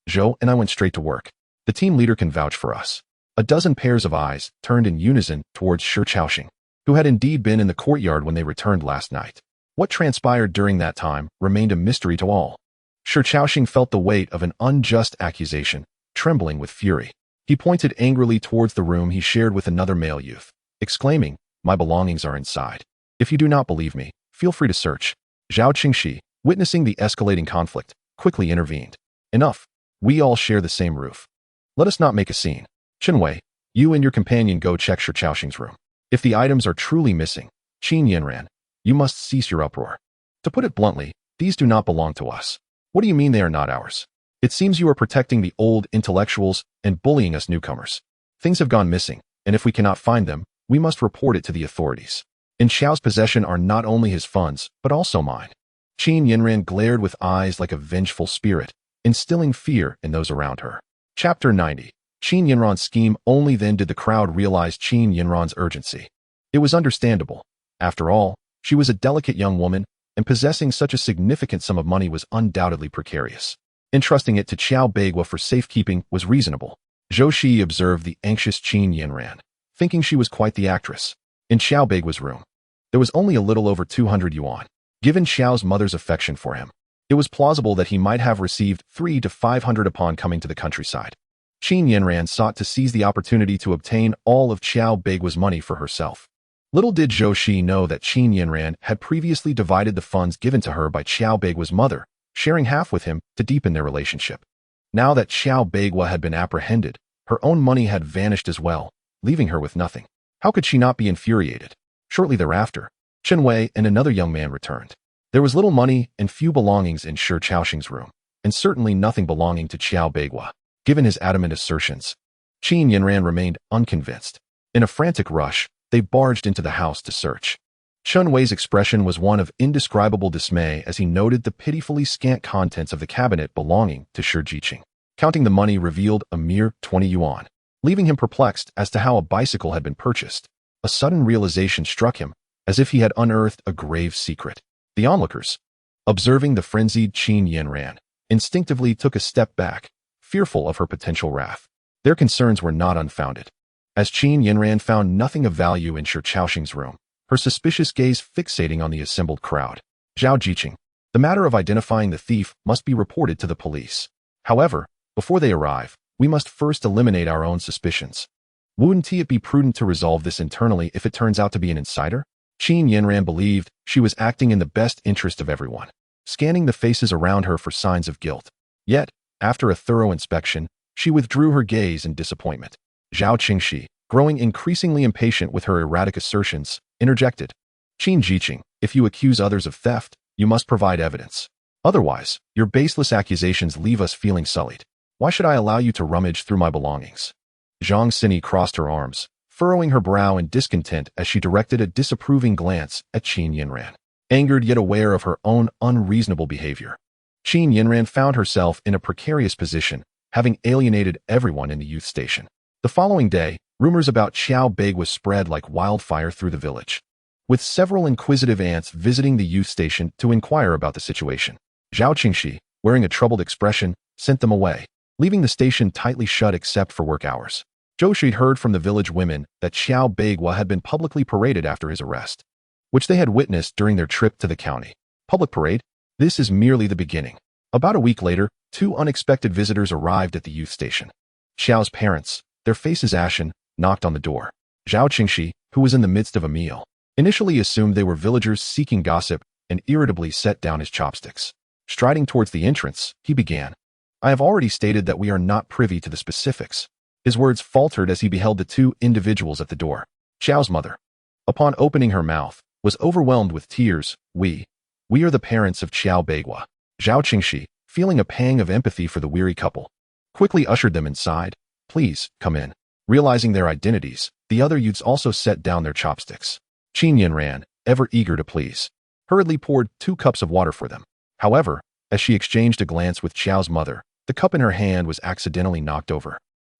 Zhou and I went straight to work. The team leader can vouch for us. A dozen pairs of eyes turned in unison towards Shi Chaoxing, who had indeed been in the courtyard when they returned last night. What transpired during that time remained a mystery to all. Shi Chaoxing felt the weight of an unjust accusation, trembling with fury. He pointed angrily towards the room he shared with another male youth, exclaiming, my belongings are inside. If you do not believe me, feel free to search. Zhao Qingxi, witnessing the escalating conflict, quickly intervened. Enough. We all share the same roof. Let us not make a scene. Chen Wei, you and your companion go check Shi Chaoxing's room. If the items are truly missing, Qin Yanran, you must cease your uproar. To put it bluntly, these do not belong to us. What do you mean they are not ours? It seems you are protecting the old intellectuals and bullying us newcomers. Things have gone missing, and if we cannot find them, we must report it to the authorities. In Xiao's possession are not only his funds, but also mine. Qin Yanran glared with eyes like a vengeful spirit, instilling fear in those around her. Chapter 90. Qin Yanran's scheme. Only then did the crowd realize Qin Yanran's urgency. It was understandable. After all, she was a delicate young woman, and possessing such a significant sum of money was undoubtedly precarious. Entrusting it to Qiao Beigua for safekeeping was reasonable. Zhou Shiyi observed the anxious Qin Yanran, thinking she was quite the actress. In Qiao Beigua's room, there was only a little over 200 yuan. Given Xiao's mother's affection for him, it was plausible that he might have received 300 to 500 upon coming to the countryside. Qin Yanran sought to seize the opportunity to obtain all of Qiao Beigua's money for herself. Little did Zhou Shiyi know that Qin Yanran had previously divided the funds given to her by Qiao Beigua's mother, sharing half with him to deepen their relationship. Now that Qiao Beigua had been apprehended, her own money had vanished as well, leaving her with nothing. How could she not be infuriated? Shortly thereafter, Chen Wei and another young man returned. There was little money and few belongings in Shi Chaoxing's room, and certainly nothing belonging to Qiao Beigua. Given his adamant assertions, Qin Yanran remained unconvinced. In a frantic rush, they barged into the house to search. Chen Wei's expression was one of indescribable dismay as he noted the pitifully scant contents of the cabinet belonging to Shi Jiqing. Counting the money revealed a mere 20 yuan, leaving him perplexed as to how a bicycle had been purchased. A sudden realization struck him, as if he had unearthed a grave secret. The onlookers, observing the frenzied Qin Yanran, instinctively took a step back, fearful of her potential wrath. Their concerns were not unfounded. As Qin Yanran found nothing of value in Shi Chaoxing's room, her suspicious gaze fixating on the assembled crowd. Zhao Jiqing, the matter of identifying the thief must be reported to the police. However, before they arrive, we must first eliminate our own suspicions. Wouldn't it be prudent to resolve this internally if it turns out to be an insider? Qin Yanran believed she was acting in the best interest of everyone, scanning the faces around her for signs of guilt. Yet, after a thorough inspection, she withdrew her gaze in disappointment. Zhao Qingxi, growing increasingly impatient with her erratic assertions, interjected. Qin Jiqing, if you accuse others of theft, you must provide evidence. Otherwise, your baseless accusations leave us feeling sullied. Why should I allow you to rummage through my belongings? Zhang Sini crossed her arms, furrowing her brow in discontent as she directed a disapproving glance at Qin Yanran. Angered yet aware of her own unreasonable behavior, Qin Yanran found herself in a precarious position, having alienated everyone in the youth station. The following day, rumors about Qiao Beigua spread like wildfire through the village, with several inquisitive aunts visiting the youth station to inquire about the situation. Zhao Qingxi, wearing a troubled expression, sent them away, leaving the station tightly shut except for work hours. Zhou Shiyi heard from the village women that Qiao Beigua had been publicly paraded after his arrest, which they had witnessed during their trip to the county. Public parade? This is merely the beginning. About a week later, two unexpected visitors arrived at the youth station. Xiao's parents, their faces ashen, knocked on the door. Zhao Qingxi, who was in the midst of a meal, initially assumed they were villagers seeking gossip and irritably set down his chopsticks. Striding towards the entrance, he began. I have already stated that we are not privy to the specifics. His words faltered as he beheld the two individuals at the door. Xiao's mother, upon opening her mouth, was overwhelmed with tears. We are the parents of Qiao Beigua. Zhao Qingxi, feeling a pang of empathy for the weary couple, quickly ushered them inside. Please, come in. Realizing their identities, the other youths also set down their chopsticks. Qin Yanran, ever eager to please, hurriedly poured 2 cups of water for them. However, as she exchanged a glance with Qiao's mother, The cup in her hand was accidentally knocked over,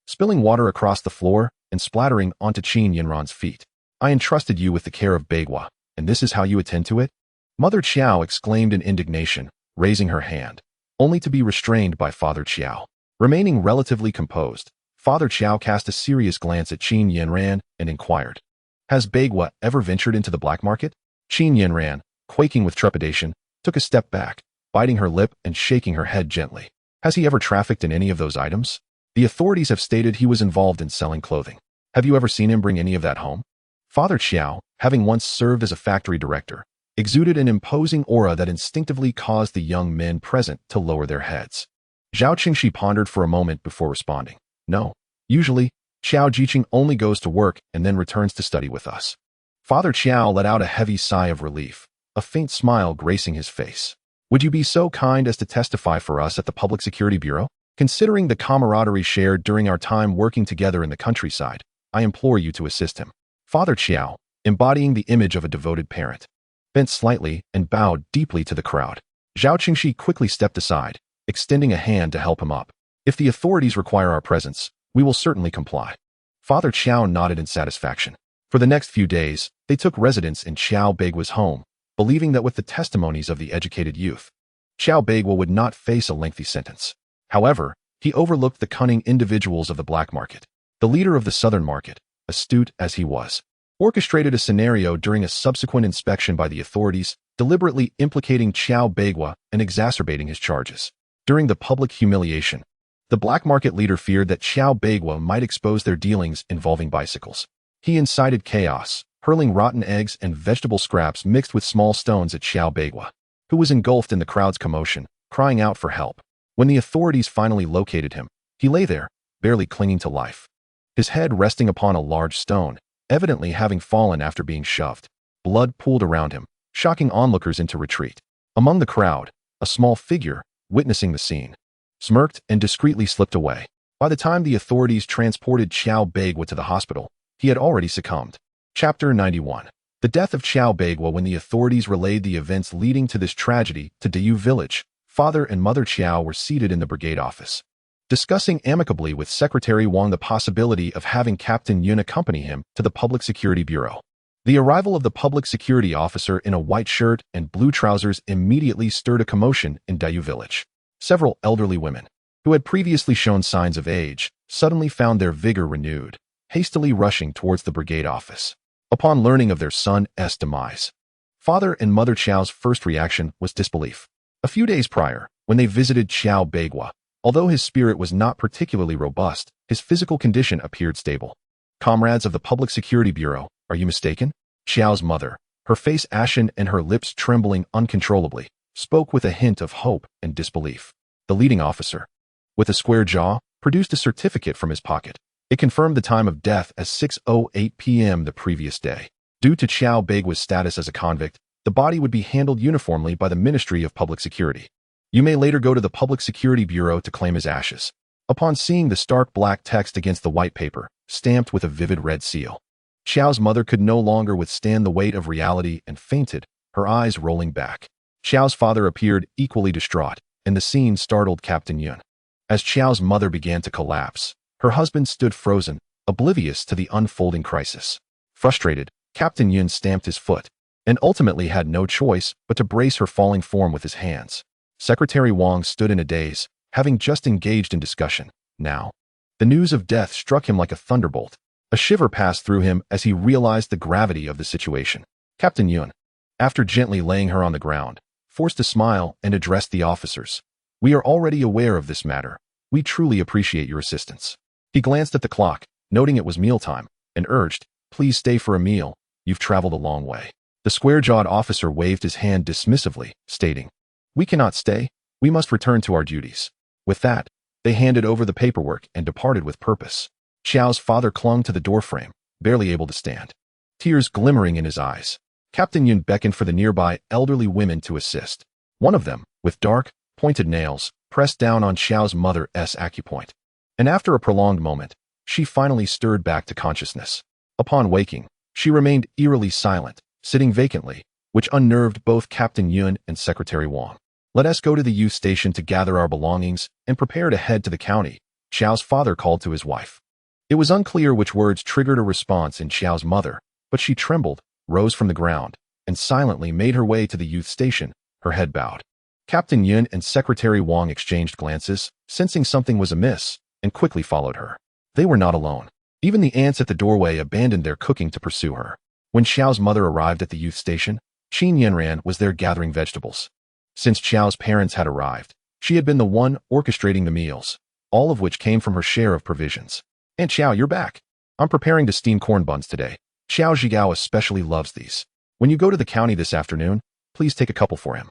spilling water across the floor and splattering onto Qin Yinran's feet. I entrusted you with the care of Beigua, and this is how you attend to it? Mother Qiao exclaimed in indignation, raising her hand, only to be restrained by Father Qiao. Remaining relatively composed, Father Qiao cast a serious glance at Qin Yinran and inquired, "Has Beigua ever ventured into the black market?" Qin Yinran, quaking with trepidation, took a step back, biting her lip and shaking her head gently. "Has he ever trafficked in any of those items? The authorities have stated he was involved in selling clothing. Have you ever seen him bring any of that home?" Father Qiao, having once served as a factory director, exuded an imposing aura that instinctively caused the young men present to lower their heads. Zhao Qingshi pondered for a moment before responding. "No. Usually, Qiao Jiqing only goes to work and then returns to study with us." Father Qiao let out a heavy sigh of relief, a faint smile gracing his face. "Would you be so kind as to testify for us at the Public Security Bureau? Considering the camaraderie shared during our time working together in the countryside, I implore you to assist him." Father Qiao, embodying the image of a devoted parent, bent slightly and bowed deeply to the crowd. Zhao Qingshi quickly stepped aside, extending a hand to help him up. "If the authorities require our presence, we will certainly comply." Father Qiao nodded in satisfaction. For the next few days, they took residence in Qiao Beigua's home, believing that with the testimonies of the educated youth, Qiao Beigua would not face a lengthy sentence. However, he overlooked the cunning individuals of the black market. The leader of the southern market, astute as he was, orchestrated a scenario during a subsequent inspection by the authorities, deliberately implicating Qiao Beigua and exacerbating his charges. During the public humiliation, the black market leader feared that Qiao Beigua might expose their dealings involving bicycles. He incited chaos, hurling rotten eggs and vegetable scraps mixed with small stones at Qiao Beigua, who was engulfed in the crowd's commotion, crying out for help. When the authorities finally located him, he lay there, barely clinging to life, his head resting upon a large stone, evidently having fallen after being shoved. Blood pooled around him, shocking onlookers into retreat. Among the crowd, a small figure, witnessing the scene, smirked and discreetly slipped away. By the time the authorities transported Qiao Beigua to the hospital, he had already succumbed. Chapter 91. The death of Qiao Beigua. When the authorities relayed the events leading to this tragedy to Dayu village, Father and Mother Qiao were seated in the brigade office, discussing amicably with Secretary Wang the possibility of having Captain Yun accompany him to the Public Security Bureau. The arrival of the public security officer in a white shirt and blue trousers immediately stirred a commotion in Dayu village. Several elderly women, who had previously shown signs of age, suddenly found their vigor renewed, hastily rushing towards the brigade office. Upon learning of their son's demise, Father and Mother Qiao's first reaction was disbelief. A few days prior, when they visited Qiao Beigua, although his spirit was not particularly robust, his physical condition appeared stable. "Comrades of the Public Security Bureau, are you mistaken?" Qiao's mother, her face ashen and her lips trembling uncontrollably, spoke with a hint of hope and disbelief. The leading officer, with a square jaw, produced a certificate from his pocket. It confirmed the time of death as 6:08 p.m. the previous day. Due to Qiao Beigua's status as a convict, the body would be handled uniformly by the Ministry of Public Security. You may later go to the Public Security Bureau to claim his ashes. Upon seeing the stark black text against the white paper, stamped with a vivid red seal, Qiao's mother could no longer withstand the weight of reality and fainted, her eyes rolling back. Qiao's father appeared equally distraught, and the scene startled Captain Yun. As Qiao's mother began to collapse, her husband stood frozen, oblivious to the unfolding crisis. Frustrated, Captain Yun stamped his foot, and ultimately had no choice but to brace her falling form with his hands. Secretary Wang stood in a daze, having just engaged in discussion. Now, the news of death struck him like a thunderbolt. A shiver passed through him as he realized the gravity of the situation. Captain Yun, after gently laying her on the ground, forced a smile and addressed the officers. "We are already aware of this matter. We truly appreciate your assistance." He glanced at the clock, noting it was mealtime, and urged, "Please stay for a meal. You've traveled a long way." The square-jawed officer waved his hand dismissively, stating, "We cannot stay. We must return to our duties." With that, they handed over the paperwork and departed with purpose. Qiao's father clung to the doorframe, barely able to stand, tears glimmering in his eyes. Captain Yun beckoned for the nearby elderly women to assist. One of them, with dark, pointed nails, pressed down on Qiao's mother's acupoint. And after a prolonged moment, she finally stirred back to consciousness. Upon waking, she remained eerily silent, sitting vacantly, which unnerved both Captain Yun and Secretary Wang. Let us go to the youth station to gather our belongings and prepare to head to the county, Xiao's father called to his wife. It was unclear which words triggered a response in Xiao's mother, but she trembled, rose from the ground, and silently made her way to the youth station, her head bowed. Captain Yun and Secretary Wang exchanged glances, sensing something was amiss, and quickly followed her. They were not alone. Even the ants at the doorway abandoned their cooking to pursue her. When Xiao's mother arrived at the youth station, Qin Yanran was there gathering vegetables. Since Xiao's parents had arrived, she had been the one orchestrating the meals, all of which came from her share of provisions. "Aunt Xiao, you're back. I'm preparing to steam corn buns today. Xiao Zhigao especially loves these. When you go to the county this afternoon, please take a couple for him."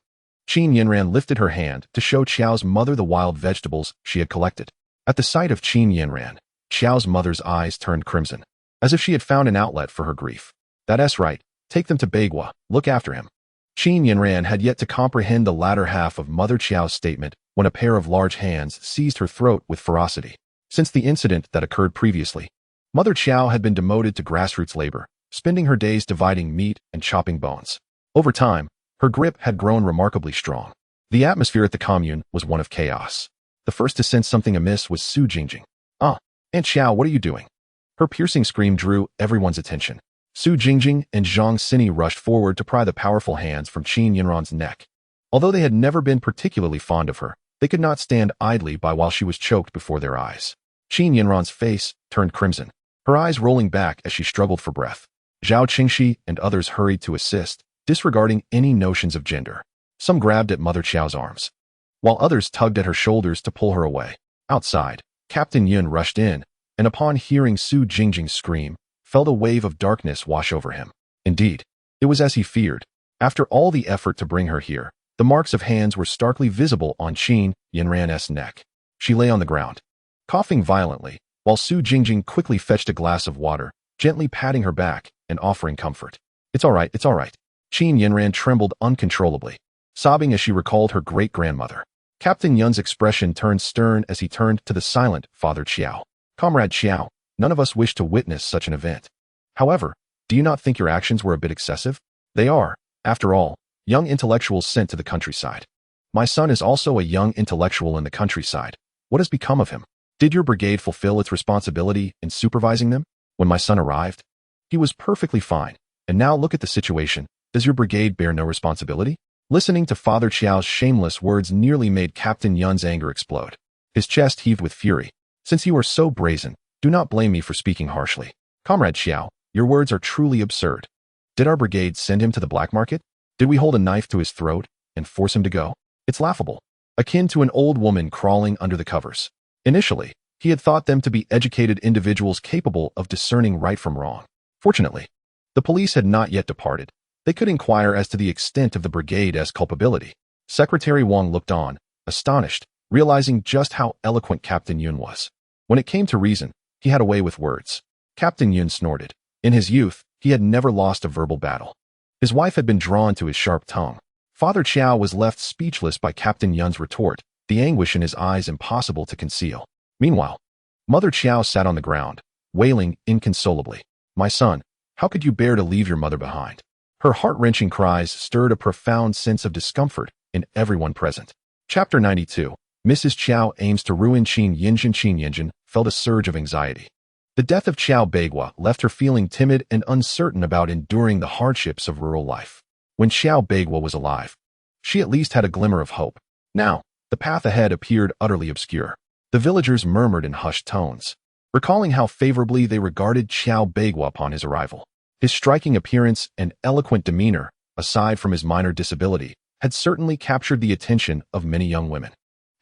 Qin Yanran lifted her hand to show Xiao's mother the wild vegetables she had collected. At the sight of Qin Yanran, Xiao's mother's eyes turned crimson, as if she had found an outlet for her grief. "That's right. Take them to Beigua. Look after him." Qin Yanran had yet to comprehend the latter half of Mother Qiao's statement when a pair of large hands seized her throat with ferocity. Since the incident that occurred previously, Mother Qiao had been demoted to grassroots labor, spending her days dividing meat and chopping bones. Over time, her grip had grown remarkably strong. The atmosphere at the commune was one of chaos. The first to sense something amiss was Su Jingjing. "Ah, Aunt Xiao, what are you doing?" Her piercing scream drew everyone's attention. Su Jingjing and Zhang Xini rushed forward to pry the powerful hands from Qin Yanran's neck. Although they had never been particularly fond of her, they could not stand idly by while she was choked before their eyes. Qin Yanran's face turned crimson, her eyes rolling back as she struggled for breath. Zhao Qingxi and others hurried to assist, disregarding any notions of gender. Some grabbed at Mother Qiao's arms, while others tugged at her shoulders to pull her away. Outside, Captain Yun rushed in, and upon hearing Su Jingjing's scream, felt a wave of darkness wash over him. Indeed, it was as he feared. After all the effort to bring her here, the marks of hands were starkly visible on Qin Yanran's neck. She lay on the ground, coughing violently, while Su Jingjing quickly fetched a glass of water, gently patting her back and offering comfort. It's all right. Qin Yanran trembled uncontrollably, sobbing as she recalled her great-grandmother. Captain Yun's expression turned stern as he turned to the silent Father Qiao. "Comrade Qiao, none of us wish to witness such an event. However, do you not think your actions were a bit excessive? They are, after all, young intellectuals sent to the countryside. My son is also a young intellectual in the countryside. What has become of him? Did your brigade fulfill its responsibility in supervising them? When my son arrived, he was perfectly fine, and now look at the situation. Does your brigade bear no responsibility?" Listening to Father Qiao's shameless words nearly made Captain Yun's anger explode. His chest heaved with fury. "Since you are so brazen, do not blame me for speaking harshly. Comrade Qiao, your words are truly absurd. Did our brigade send him to the black market? Did we hold a knife to his throat and force him to go? It's laughable. Akin to an old woman crawling under the covers. Initially, he had thought them to be educated individuals capable of discerning right from wrong. Fortunately, the police had not yet departed. They could inquire as to the extent of the brigade's culpability. Secretary Wang looked on, astonished, realizing just how eloquent Captain Yun was. When it came to reason, he had a way with words. Captain Yun snorted. In his youth, he had never lost a verbal battle. His wife had been drawn to his sharp tongue. Father Qiao was left speechless by Captain Yun's retort, the anguish in his eyes impossible to conceal. Meanwhile, Mother Qiao sat on the ground, wailing inconsolably. "My son, how could you bear to leave your mother behind?" Her heart-wrenching cries stirred a profound sense of discomfort in everyone present. Chapter 92. Mrs. Qiao aims to ruin Qin Yanjin felt a surge of anxiety. The death of Qiao Beigua left her feeling timid and uncertain about enduring the hardships of rural life. When Qiao Beigua was alive, she at least had a glimmer of hope. Now, the path ahead appeared utterly obscure. The villagers murmured in hushed tones, recalling how favorably they regarded Qiao Beigua upon his arrival. His striking appearance and eloquent demeanor, aside from his minor disability, had certainly captured the attention of many young women.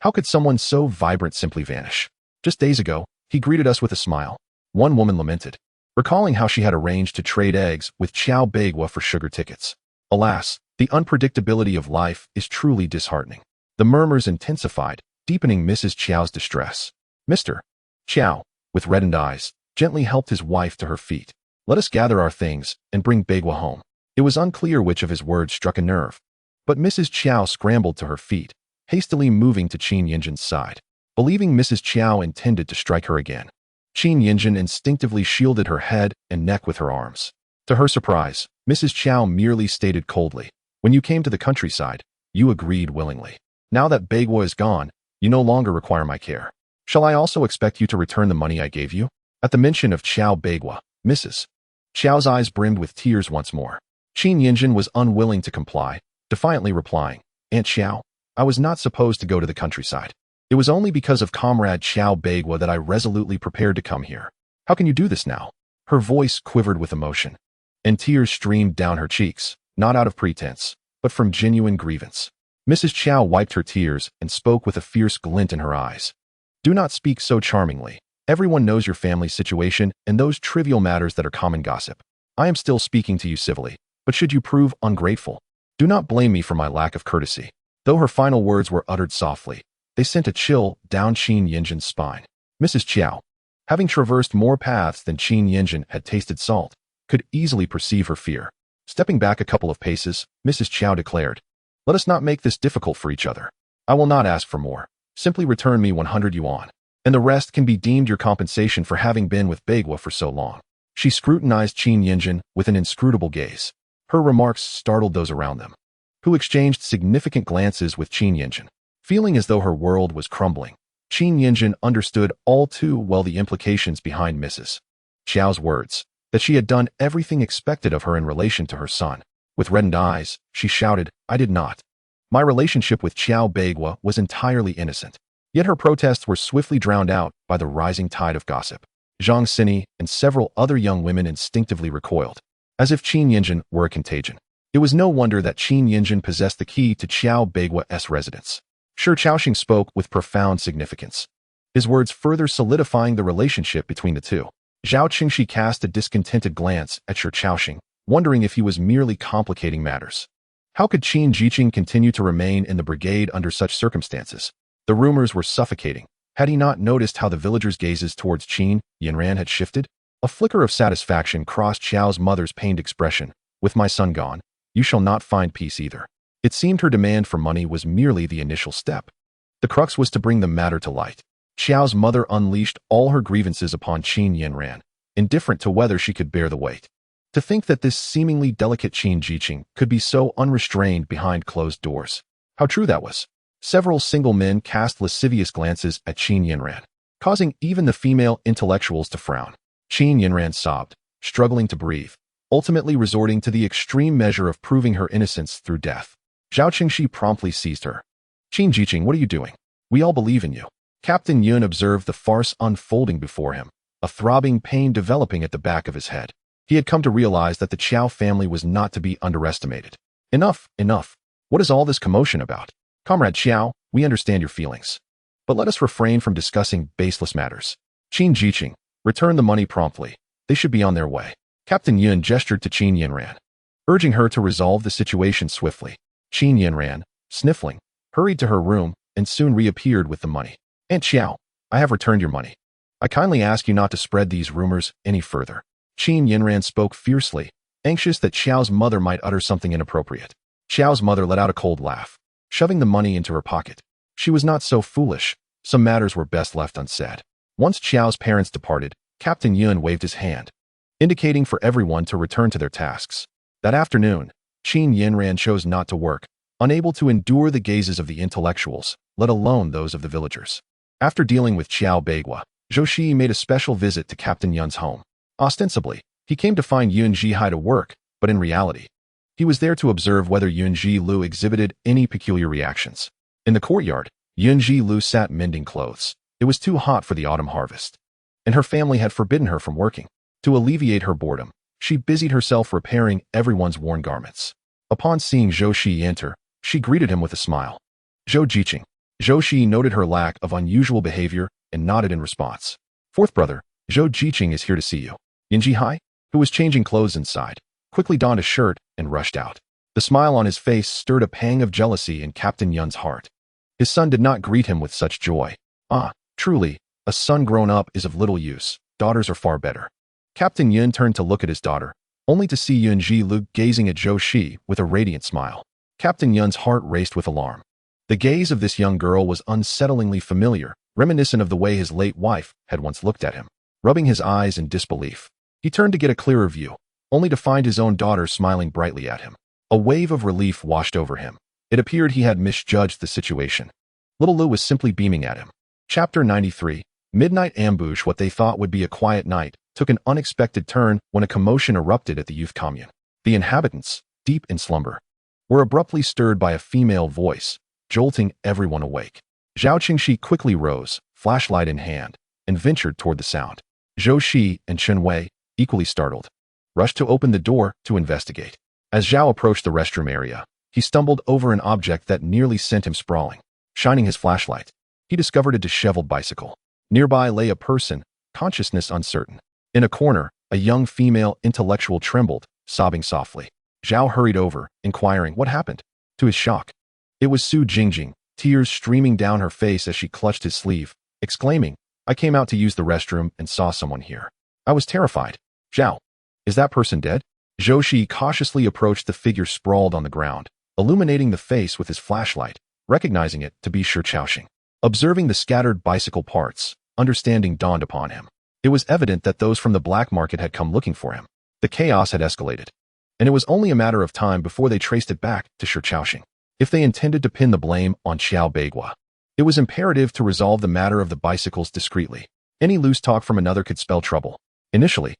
How could someone so vibrant simply vanish? Just days ago, he greeted us with a smile. One woman lamented, recalling how she had arranged to trade eggs with Qiao Beigua for sugar tickets. Alas, the unpredictability of life is truly disheartening. The murmurs intensified, deepening Mrs. Qiao's distress. Mr. Qiao, with reddened eyes, gently helped his wife to her feet. "Let us gather our things and bring Beigua home." It was unclear which of his words struck a nerve, but Mrs. Qiao scrambled to her feet, hastily moving to Qin Yanjin's side, believing Mrs. Qiao intended to strike her again. Qin Yanjin instinctively shielded her head and neck with her arms. To her surprise, Mrs. Qiao merely stated coldly, "When you came to the countryside, you agreed willingly. Now that Bagua is gone, you no longer require my care. Shall I also expect you to return the money I gave you?" At the mention of Qiao Bagua, Mrs. Qiao's eyes brimmed with tears once more. Qin Yinjin was unwilling to comply, defiantly replying, "Aunt Qiao, I was not supposed to go to the countryside. It was only because of Comrade Qiao Bagua that I resolutely prepared to come here. How can you do this now?" Her voice quivered with emotion, and tears streamed down her cheeks, not out of pretense, but from genuine grievance. Mrs. Qiao wiped her tears and spoke with a fierce glint in her eyes. "Do not speak so charmingly. Everyone knows your family's situation and those trivial matters that are common gossip. I am still speaking to you civilly, but should you prove ungrateful, do not blame me for my lack of courtesy." Though her final words were uttered softly, they sent a chill down Qin Yinjin's spine. Mrs. Qiao, having traversed more paths than Qin Yinjin had tasted salt, could easily perceive her fear. Stepping back a couple of paces, Mrs. Qiao declared, "Let us not make this difficult for each other. I will not ask for more. Simply return me 100 yuan, and the rest can be deemed your compensation for having been with Bagua for so long." She scrutinized Qin Yinjin with an inscrutable gaze. Her remarks startled those around them, who exchanged significant glances with Qin Yinjin. Feeling as though her world was crumbling, Qin Yinjin understood all too well the implications behind Mrs. Qiao's words, that she had done everything expected of her in relation to her son. With reddened eyes, she shouted, "I did not. My relationship with Qiao Bagua was entirely innocent." Yet her protests were swiftly drowned out by the rising tide of gossip. Zhang Xini and several other young women instinctively recoiled, as if Qin Yinjin were a contagion. It was no wonder that Qin Yinjin possessed the key to Qiao Bagua's residence. Shi Chaoxing spoke with profound significance, his words further solidifying the relationship between the two. Zhao Qingshi cast a discontented glance at Shi Chaoxing, wondering if he was merely complicating matters. How could Qin Jiqing continue to remain in the brigade under such circumstances? The rumors were suffocating. Had he not noticed how the villagers' gazes towards Qin Yinran had shifted? A flicker of satisfaction crossed Qiao's mother's pained expression. "With my son gone, you shall not find peace either." It seemed her demand for money was merely the initial step. The crux was to bring the matter to light. Qiao's mother unleashed all her grievances upon Qin Yinran, indifferent to whether she could bear the weight. To think that this seemingly delicate Qin Jiqing could be so unrestrained behind closed doors. How true that was. Several single men cast lascivious glances at Qin Yinran, causing even the female intellectuals to frown. Qin Yinran sobbed, struggling to breathe, ultimately resorting to the extreme measure of proving her innocence through death. Zhao Qingshi promptly seized her. "Qin Jiqing, what are you doing? We all believe in you." Captain Yun observed the farce unfolding before him, a throbbing pain developing at the back of his head. He had come to realize that the Qiao family was not to be underestimated. "Enough, enough. What is all this commotion about? Comrade Qiao, we understand your feelings, but let us refrain from discussing baseless matters. Qin Jiqing, return the money promptly. They should be on their way." Captain Yun gestured to Qin Yinran, urging her to resolve the situation swiftly. Qin Yinran, sniffling, hurried to her room and soon reappeared with the money. "Aunt Qiao, I have returned your money. I kindly ask you not to spread these rumors any further." Qin Yinran spoke fiercely, anxious that Qiao's mother might utter something inappropriate. Qiao's mother let out a cold laugh, shoving the money into her pocket. She was not so foolish. Some matters were best left unsaid. Once Qiao's parents departed, Captain Yun waved his hand, indicating for everyone to return to their tasks. That afternoon, Qin Yinran chose not to work, unable to endure the gazes of the intellectuals, let alone those of the villagers. After dealing with Qiao Bagua, Zhou Shiyi made a special visit to Captain Yun's home. Ostensibly, he came to find Yun Zhihai to work, but in reality, he was there to observe whether Yun Zhilu exhibited any peculiar reactions. In the courtyard, Yun Zhilu sat mending clothes. It was too hot for the autumn harvest, and her family had forbidden her from working. To alleviate her boredom, she busied herself repairing everyone's worn garments. Upon seeing Zhou Shiyi enter, she greeted him with a smile. "Zhou Jiqing." Zhou Shiyi noted her lack of unusual behavior and nodded in response. "Fourth brother, Zhou Jiqing is here to see you." Yin Zhihai, who was changing clothes inside, quickly donned a shirt and rushed out. The smile on his face stirred a pang of jealousy in Captain Yun's heart. His son did not greet him with such joy. Truly, a son grown up is of little use. Daughters are far better. Captain Yun turned to look at his daughter, only to see Yun Zhilu gazing at Zhou Shiyi with a radiant smile. Captain Yun's heart raced with alarm. The gaze of this young girl was unsettlingly familiar, reminiscent of the way his late wife had once looked at him. Rubbing his eyes in disbelief, he turned to get a clearer view, only to find his own daughter smiling brightly at him. A wave of relief washed over him, It appeared he had misjudged the situation. Little Lou was simply beaming at him. Chapter 93. Midnight ambush. What they thought would be a quiet night took an unexpected turn when a commotion erupted at the youth commune. The inhabitants, deep in slumber, were abruptly stirred by a female voice, jolting everyone awake. Zhou Qingxi quickly rose, flashlight in hand, and ventured toward the sound. Zhou Shiyi and Chen Wei, equally startled, rushed to open the door to investigate. As Zhao approached the restroom area, he stumbled over an object that nearly sent him sprawling. Shining his flashlight, he discovered a disheveled bicycle. Nearby lay a person, consciousness uncertain. In a corner, a young female intellectual trembled, sobbing softly. Zhao hurried over, inquiring what happened. To his shock, it was Su Jingjing, tears streaming down her face as she clutched his sleeve, exclaiming, "I came out to use the restroom and saw someone here. I was terrified." "Zhao, is that person dead?" Zhou Shiyi cautiously approached the figure sprawled on the ground, illuminating the face with his flashlight, recognizing it to be Shi Chaoxing. Observing the scattered bicycle parts, understanding dawned upon him. It was evident that those from the black market had come looking for him. The chaos had escalated, and it was only a matter of time before they traced it back to Shi Chaoxing. If they intended to pin the blame on Xiao Beigua, it was imperative to resolve the matter of the bicycles discreetly. Any loose talk from another could spell trouble. Initially,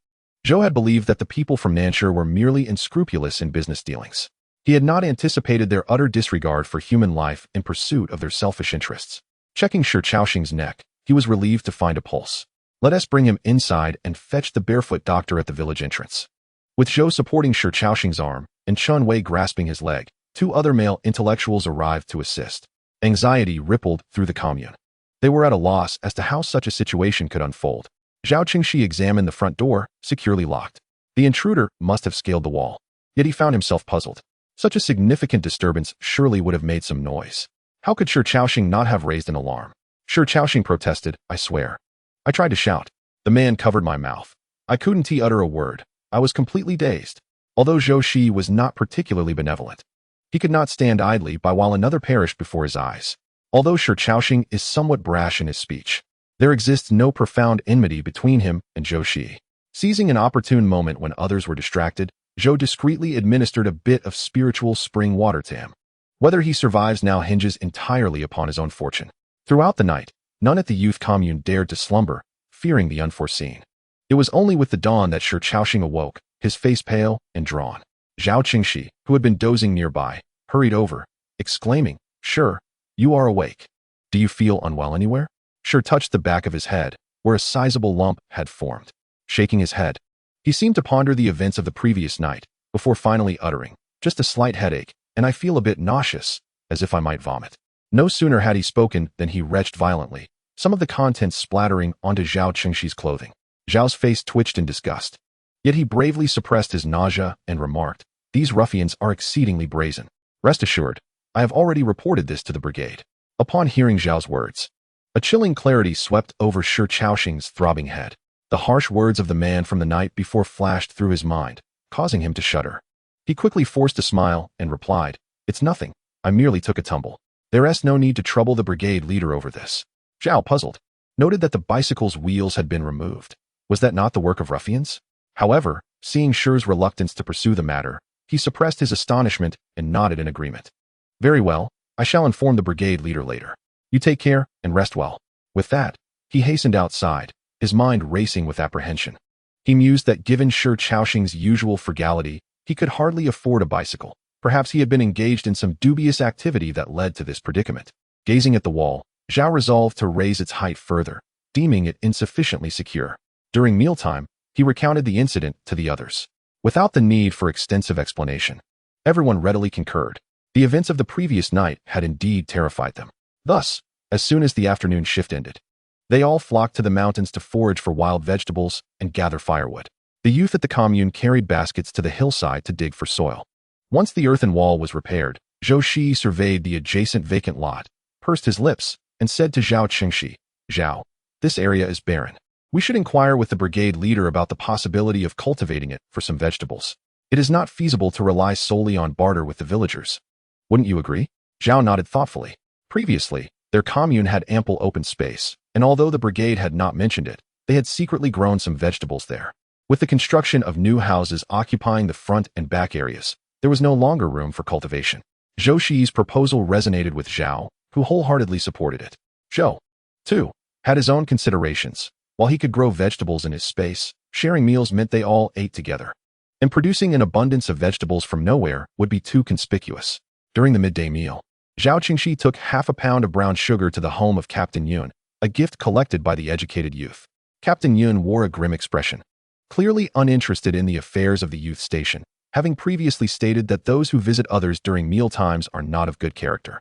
Zhou had believed that the people from Nanshur were merely unscrupulous in business dealings. He had not anticipated their utter disregard for human life in pursuit of their selfish interests. Checking Shi Chaoxing's neck, he was relieved to find a pulse. "Let us bring him inside and fetch the barefoot doctor at the village entrance." With Zhou supporting Shi Chaoxing's arm and Chen Wei grasping his leg, two other male intellectuals arrived to assist. Anxiety rippled through the commune. They were at a loss as to how such a situation could unfold. Zhou Qingxi examined the front door, securely locked. The intruder must have scaled the wall. Yet he found himself puzzled. Such a significant disturbance surely would have made some noise. How could Shi Chaoxing not have raised an alarm? Shi Chaoxing protested, "I swear. I tried to shout. The man covered my mouth. I couldn't utter a word. I was completely dazed." Although Zhou Shiyi was not particularly benevolent, he could not stand idly by while another perished before his eyes. Although Shi Chaoxing is somewhat brash in his speech, there exists no profound enmity between him and Zhou Shiyi. Seizing an opportune moment when others were distracted, Zhou discreetly administered a bit of spiritual spring water to him. Whether he survives now hinges entirely upon his own fortune. Throughout the night, none at the youth commune dared to slumber, fearing the unforeseen. It was only with the dawn that Shi Chaoxing awoke, his face pale and drawn. Zhou Qingxi, who had been dozing nearby, hurried over, exclaiming, "Sure, you are awake. Do you feel unwell anywhere?" Shi touched the back of his head, where a sizable lump had formed. Shaking his head, he seemed to ponder the events of the previous night, before finally uttering, "Just a slight headache, and I feel a bit nauseous, as if I might vomit." No sooner had he spoken than he retched violently, some of the contents splattering onto Zhou Qingxi's clothing. Zhao's face twitched in disgust. Yet he bravely suppressed his nausea and remarked, "These ruffians are exceedingly brazen. Rest assured, I have already reported this to the brigade." Upon hearing Zhao's words, a chilling clarity swept over Shi Chaoxing's throbbing head. The harsh words of the man from the night before flashed through his mind, causing him to shudder. He quickly forced a smile and replied, "It's nothing. I merely took a tumble. There's no need to trouble the brigade leader over this." Zhao, puzzled, noted that the bicycle's wheels had been removed. Was that not the work of ruffians? However, seeing Shi's reluctance to pursue the matter, he suppressed his astonishment and nodded in agreement. "Very well, I shall inform the brigade leader later. You take care and rest well." With that, he hastened outside, his mind racing with apprehension. He mused that given Shi Chaoxing's usual frugality, he could hardly afford a bicycle. Perhaps he had been engaged in some dubious activity that led to this predicament. Gazing at the wall, Zhao resolved to raise its height further, deeming it insufficiently secure. During mealtime, he recounted the incident to the others, without the need for extensive explanation. Everyone readily concurred. The events of the previous night had indeed terrified them. Thus, as soon as the afternoon shift ended, they all flocked to the mountains to forage for wild vegetables and gather firewood. The youth at the commune carried baskets to the hillside to dig for soil. Once the earthen wall was repaired, Zhou Shiyi surveyed the adjacent vacant lot, pursed his lips, and said to Zhou Qingxi, "Zhao, this area is barren. We should inquire with the brigade leader about the possibility of cultivating it for some vegetables. It is not feasible to rely solely on barter with the villagers. Wouldn't you agree?" Zhao nodded thoughtfully. Previously, their commune had ample open space, and although the brigade had not mentioned it, they had secretly grown some vegetables there. With the construction of new houses occupying the front and back areas, there was no longer room for cultivation. Zhou Shiyi's proposal resonated with Zhao, who wholeheartedly supported it. Zhou, too, had his own considerations. While he could grow vegetables in his space, sharing meals meant they all ate together. And producing an abundance of vegetables from nowhere would be too conspicuous. During the midday meal, Zhao Qingxi took half a pound of brown sugar to the home of Captain Yun, a gift collected by the educated youth. Captain Yun wore a grim expression, clearly uninterested in the affairs of the youth station, having previously stated that those who visit others during meal times are not of good character.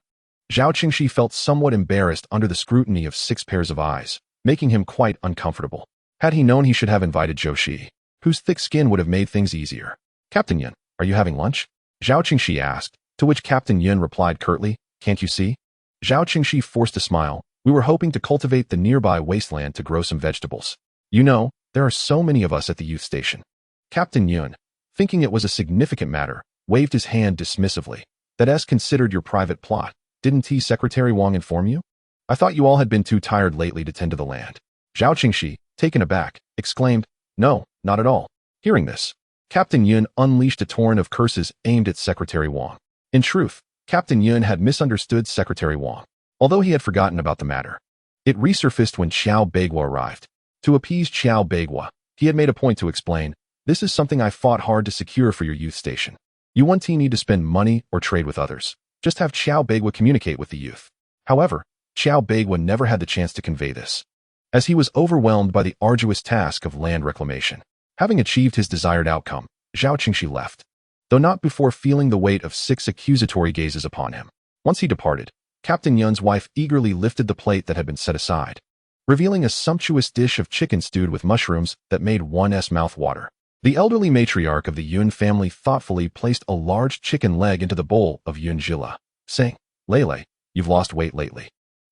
Zhao Qingxi felt somewhat embarrassed under the scrutiny of 6 pairs of eyes, making him quite uncomfortable. Had he known, he should have invited Zhou Shiyi, whose thick skin would have made things easier. Captain Yun, are you having lunch? Zhao Qingxi asked, to which Captain Yun replied curtly, can't you see? Zhao Qingxi forced a smile. We were hoping to cultivate the nearby wasteland to grow some vegetables. You know, there are so many of us at the youth station. Captain Yun, thinking it was a significant matter, waved his hand dismissively. That's considered your private plot. Didn't Secretary Wang inform you? I thought you all had been too tired lately to tend to the land. Zhao Qingxi, taken aback, exclaimed, no, not at all. Hearing this, Captain Yun unleashed a torrent of curses aimed at Secretary Wang. In truth, Captain Yun had misunderstood Secretary Wang, although he had forgotten about the matter. It resurfaced when Qiao Beigua arrived. To appease Qiao Beigua, he had made a point to explain, this is something I fought hard to secure for your youth station. You won't need to spend money or trade with others. Just have Qiao Beigua communicate with the youth. However, Qiao Beigua never had the chance to convey this, as he was overwhelmed by the arduous task of land reclamation. Having achieved his desired outcome, Zhao Qingxi left, though not before feeling the weight of 6 accusatory gazes upon him. Once he departed, Captain Yun's wife eagerly lifted the plate that had been set aside, revealing a sumptuous dish of chicken stewed with mushrooms that made one's mouth water. The elderly matriarch of the Yun family thoughtfully placed a large chicken leg into the bowl of Yun Jila, saying, Lele, you've lost weight lately.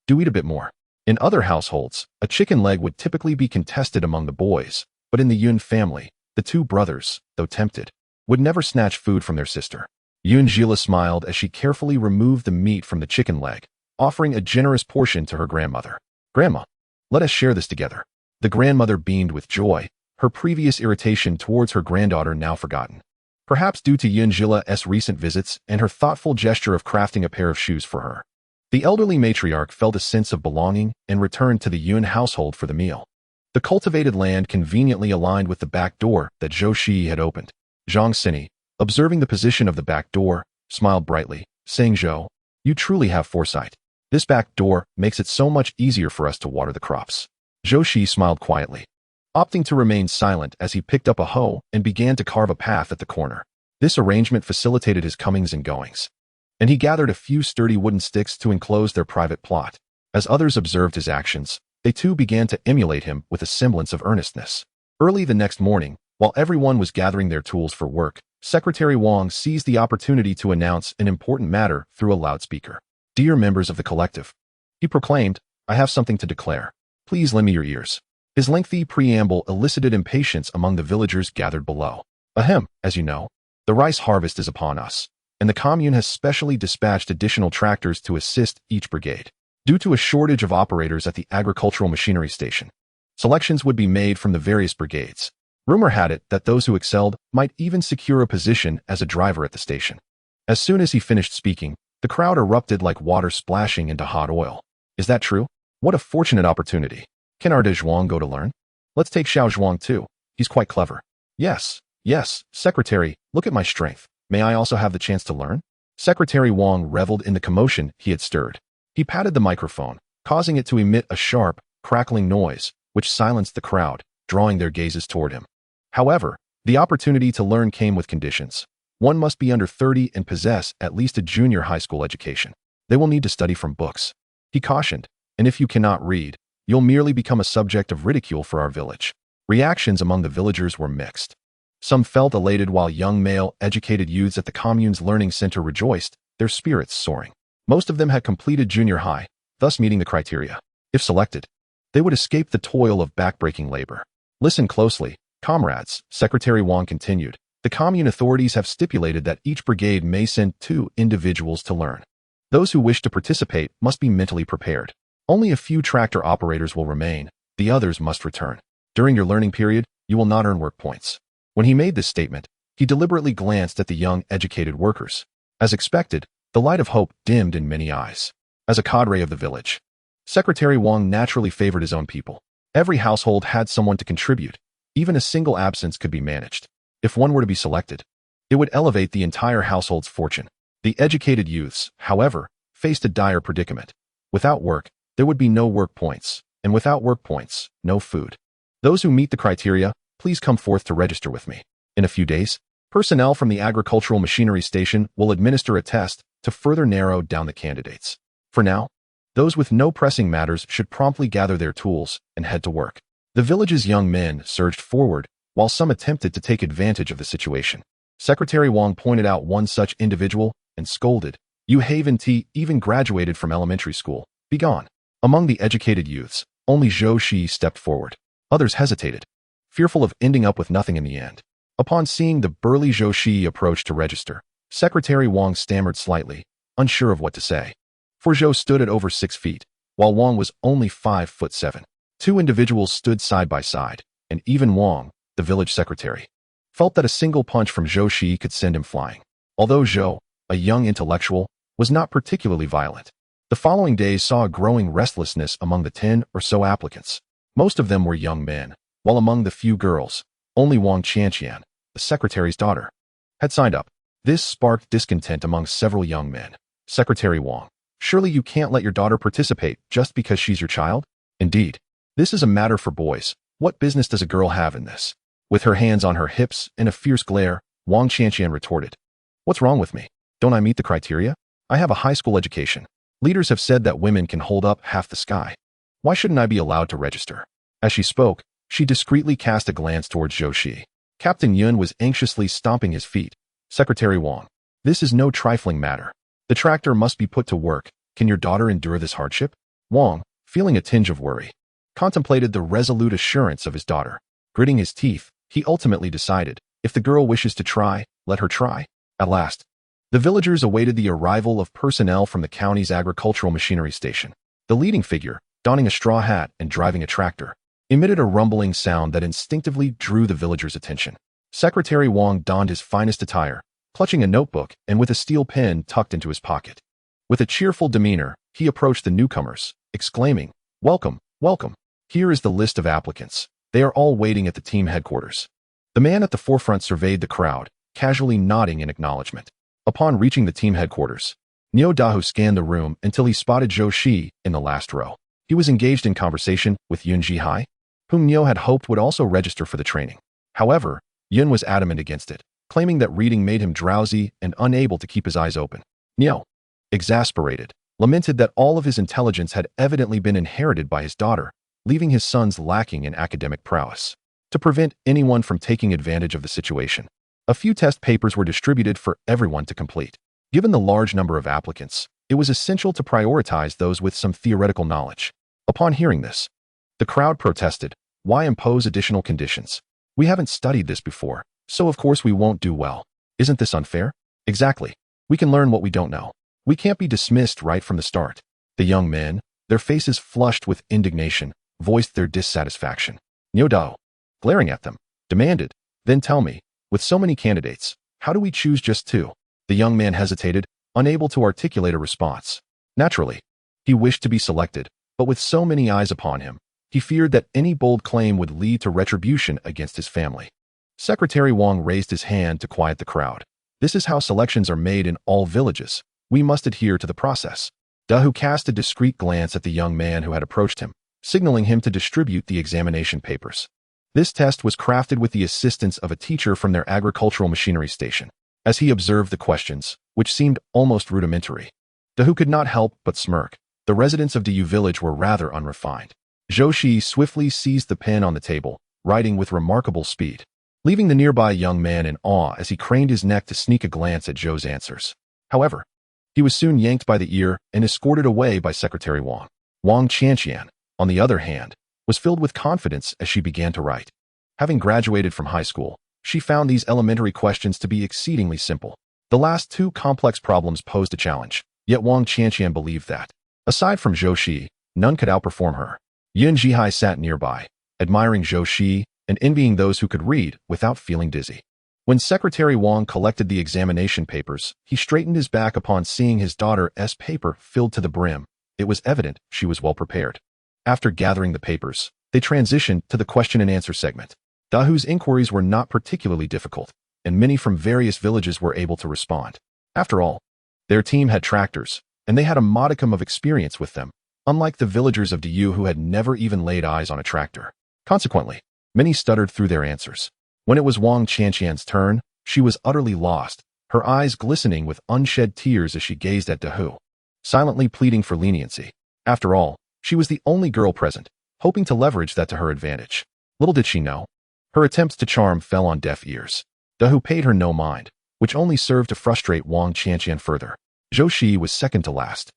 Do eat a bit more. In other households, a chicken leg would typically be contested among the boys, but in the Yun family, the 2 brothers, though tempted, would never snatch food from their sister. Yun Jila smiled as she carefully removed the meat from the chicken leg, offering a generous portion to her grandmother. Grandma, let us share this together. The grandmother beamed with joy, her previous irritation towards her granddaughter now forgotten. Perhaps due to Yun Jila's recent visits and her thoughtful gesture of crafting a pair of shoes for her. The elderly matriarch felt a sense of belonging and returned to the Yun household for the meal. The cultivated land conveniently aligned with the back door that Zhou Shiyi had opened. Zhang Sini, observing the position of the back door, smiled brightly, saying, Zhou, you truly have foresight. This back door makes it so much easier for us to water the crops. Zhou Shiyi smiled quietly, opting to remain silent as he picked up a hoe and began to carve a path at the corner. This arrangement facilitated his comings and goings, and he gathered a few sturdy wooden sticks to enclose their private plot. As others observed his actions, they too began to emulate him with a semblance of earnestness. Early the next morning, while everyone was gathering their tools for work, Secretary Wang seized the opportunity to announce an important matter through a loudspeaker. Dear members of the collective, he proclaimed, I have something to declare. Please lend me your ears. His lengthy preamble elicited impatience among the villagers gathered below. Ahem, as you know, the rice harvest is upon us, and the commune has specially dispatched additional tractors to assist each brigade. Due to a shortage of operators at the agricultural machinery station, selections would be made from the various brigades. Rumor had it that those who excelled might even secure a position as a driver at the station. As soon as he finished speaking, the crowd erupted like water splashing into hot oil. Is that true? What a fortunate opportunity. Can our De Zhuang go to learn? Let's take Xiao Zhuang too. He's quite clever. Yes, Secretary, look at my strength. May I also have the chance to learn? Secretary Wang reveled in the commotion he had stirred. He patted the microphone, causing it to emit a sharp, crackling noise, which silenced the crowd, drawing their gazes toward him. However, the opportunity to learn came with conditions. One must be under 30 and possess at least a junior high school education. They will need to study from books, he cautioned, and if you cannot read, you'll merely become a subject of ridicule for our village. Reactions among the villagers were mixed. Some felt elated while young male educated youths at the commune's learning center rejoiced, their spirits soaring. Most of them had completed junior high, thus meeting the criteria. If selected, they would escape the toil of backbreaking labor. Listen closely, comrades, Secretary Wang continued. The commune authorities have stipulated that each brigade may send 2 individuals to learn. Those who wish to participate must be mentally prepared. Only a few tractor operators will remain, the others must return. During your learning period, you will not earn work points. When he made this statement, he deliberately glanced at the young, educated workers. As expected, The light of hope dimmed in many eyes. As a cadre of the village, Secretary Wang naturally favored his own people. Every household had someone to contribute. Even a single absence could be managed. If one were to be selected, it would elevate the entire household's fortune. The educated youths, however, faced a dire predicament. Without work, there would be no work points, and without work points, no food. Those who meet the criteria, please come forth to register with me. In a few days, personnel from the agricultural machinery station will administer a test to further narrow down the candidates. For now, those with no pressing matters should promptly gather their tools and head to work. The village's young men surged forward, while some attempted to take advantage of the situation. Secretary Wang pointed out one such individual and scolded, "You haven't even graduated from elementary school. Be gone." Among the educated youths, only Zhou Shiyi stepped forward. Others hesitated, fearful of ending up with nothing in the end. Upon seeing the burly Zhou Shiyi approach to register, Secretary Wang stammered slightly, unsure of what to say. For Zhou stood at over 6 feet, while Wang was only 5'7". Two individuals stood side by side, and even Wang, the village secretary, felt that a single punch from Zhou Shiyi could send him flying. Although Zhou, a young intellectual, was not particularly violent, the following days saw a growing restlessness among the 10 or so applicants. Most of them were young men, while among the few girls, only Wang Qianqian, the secretary's daughter, had signed up. This sparked discontent among several young men. Secretary Wang, surely you can't let your daughter participate just because she's your child? Indeed, this is a matter for boys. What business does a girl have in this? With her hands on her hips and a fierce glare, Wang Qianqian retorted, "What's wrong with me? Don't I meet the criteria? I have a high school education. Leaders have said that women can hold up half the sky. Why shouldn't I be allowed to register?" As she spoke, she discreetly cast a glance towards Zhou Shiyi. Captain Yun was anxiously stomping his feet. "Secretary Wang, this is no trifling matter. The tractor must be put to work. Can your daughter endure this hardship?" Wang, feeling a tinge of worry, contemplated the resolute assurance of his daughter. Gritting his teeth, he ultimately decided, if the girl wishes to try, let her try. At last, the villagers awaited the arrival of personnel from the county's agricultural machinery station. The leading figure, donning a straw hat and driving a tractor, emitted a rumbling sound that instinctively drew the villagers' attention. Secretary Wang donned his finest attire, clutching a notebook and with a steel pen tucked into his pocket. With a cheerful demeanor, he approached the newcomers, exclaiming, "Welcome, welcome. Here is the list of applicants. They are all waiting at the team headquarters." The man at the forefront surveyed the crowd, casually nodding in acknowledgement. Upon reaching the team headquarters, Niu Dahu scanned the room until he spotted Zhou Shiyi in the last row. He was engaged in conversation with Yun Zhihai, whom Niu had hoped would also register for the training. However, Yun was adamant against it, claiming that reading made him drowsy and unable to keep his eyes open. Niu, exasperated, lamented that all of his intelligence had evidently been inherited by his daughter, leaving his sons lacking in academic prowess. To prevent anyone from taking advantage of the situation, a few test papers were distributed for everyone to complete. Given the large number of applicants, it was essential to prioritize those with some theoretical knowledge. Upon hearing this, the crowd protested, "Why impose additional conditions? We haven't studied this before, so of course we won't do well. Isn't this unfair?" "Exactly. We can learn what we don't know. We can't be dismissed right from the start." The young men, their faces flushed with indignation, voiced their dissatisfaction. Niu Dao, glaring at them, demanded, "Then tell me, with so many candidates, how do we choose just 2? The young man hesitated, unable to articulate a response. Naturally, he wished to be selected, but with so many eyes upon him, he feared that any bold claim would lead to retribution against his family. Secretary Wang raised his hand to quiet the crowd. "This is how selections are made in all villages. We must adhere to the process." Dahu cast a discreet glance at the young man who had approached him, signaling him to distribute the examination papers. This test was crafted with the assistance of a teacher from their agricultural machinery station. As he observed the questions, which seemed almost rudimentary, Dahu could not help but smirk. The residents of Du village were rather unrefined. Zhou Shiyi swiftly seized the pen on the table, writing with remarkable speed, leaving the nearby young man in awe as he craned his neck to sneak a glance at Zhou's answers. However, he was soon yanked by the ear and escorted away by Secretary Wang. Wang Qianqian, on the other hand, was filled with confidence as she began to write. Having graduated from high school, she found these elementary questions to be exceedingly simple. The last 2 complex problems posed a challenge, yet Wang Qianqian believed that, aside from Zhou Shiyi, none could outperform her. Yun Zhihai sat nearby, admiring Zhou Shiyi and envying those who could read without feeling dizzy. When Secretary Wang collected the examination papers, he straightened his back upon seeing his daughter's paper filled to the brim. It was evident she was well prepared. After gathering the papers, they transitioned to the question and answer segment. Dahu's inquiries were not particularly difficult, and many from various villages were able to respond. After all, their team had tractors, and they had a modicum of experience with them, unlike the villagers of Diyu who had never even laid eyes on a tractor. Consequently, many stuttered through their answers. When it was Wang Qianqian's turn, she was utterly lost, her eyes glistening with unshed tears as she gazed at Dahu, silently pleading for leniency. After all, she was the only girl present, hoping to leverage that to her advantage. Little did she know, her attempts to charm fell on deaf ears. Dahu paid her no mind, which only served to frustrate Wang Qianqian further. Zhou Shiyi was second to last,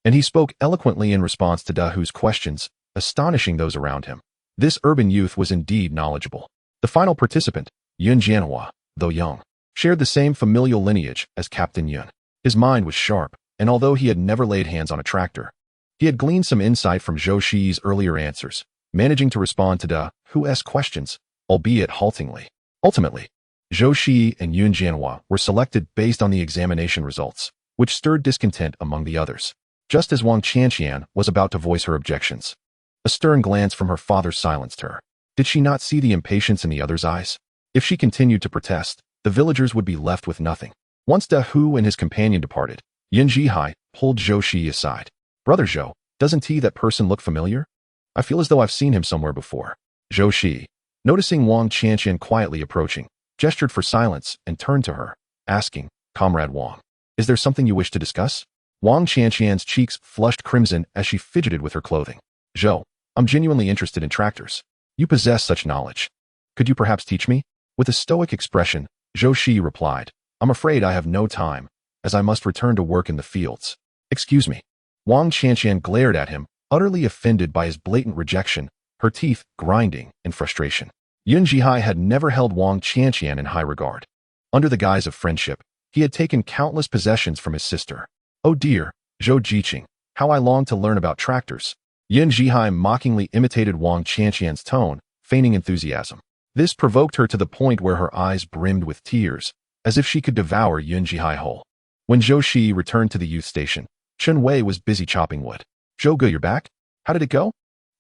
and he spoke eloquently in response to Dahu's questions, astonishing those around him. This urban youth was indeed knowledgeable. The final participant, Yun Jianhua, though young, shared the same familial lineage as Captain Yun. His mind was sharp, and although he had never laid hands on a tractor, he had gleaned some insight from Zhou Shiyi's earlier answers, managing to respond to Dahu's questions, albeit haltingly. Ultimately, Zhou Shiyi and Yun Jianhua were selected based on the examination results, which stirred discontent among the others. Just as Wang Qianqian was about to voice her objections, a stern glance from her father silenced her. Did she not see the impatience in the other's eyes? If she continued to protest, the villagers would be left with nothing. Once Dahu and his companion departed, Yin Jihai pulled Zhou Shiyi aside. Brother Zhou, doesn't that person look familiar? I feel as though I've seen him somewhere before. Zhou Shiyi, noticing Wang Qianqian quietly approaching, gestured for silence and turned to her, asking, Comrade Wang, is there something you wish to discuss? Wang Qianqian's cheeks flushed crimson as she fidgeted with her clothing. Zhou, I'm genuinely interested in tractors. You possess such knowledge. Could you perhaps teach me? With a stoic expression, Zhou Shiyi replied, I'm afraid I have no time, as I must return to work in the fields. Excuse me. Wang Qianqian glared at him, utterly offended by his blatant rejection, her teeth grinding in frustration. Yun Jihai had never held Wang Qianqian in high regard. Under the guise of friendship, he had taken countless possessions from his sister. Oh dear, Zhou Jiqing, how I long to learn about tractors. Yun Jihai mockingly imitated Wang Qianqian's tone, feigning enthusiasm. This provoked her to the point where her eyes brimmed with tears, as if she could devour Yun Jihai whole. When Zhou Shiyi returned to the youth station, Chen Wei was busy chopping wood. Zhou Ge, you're back? How did it go?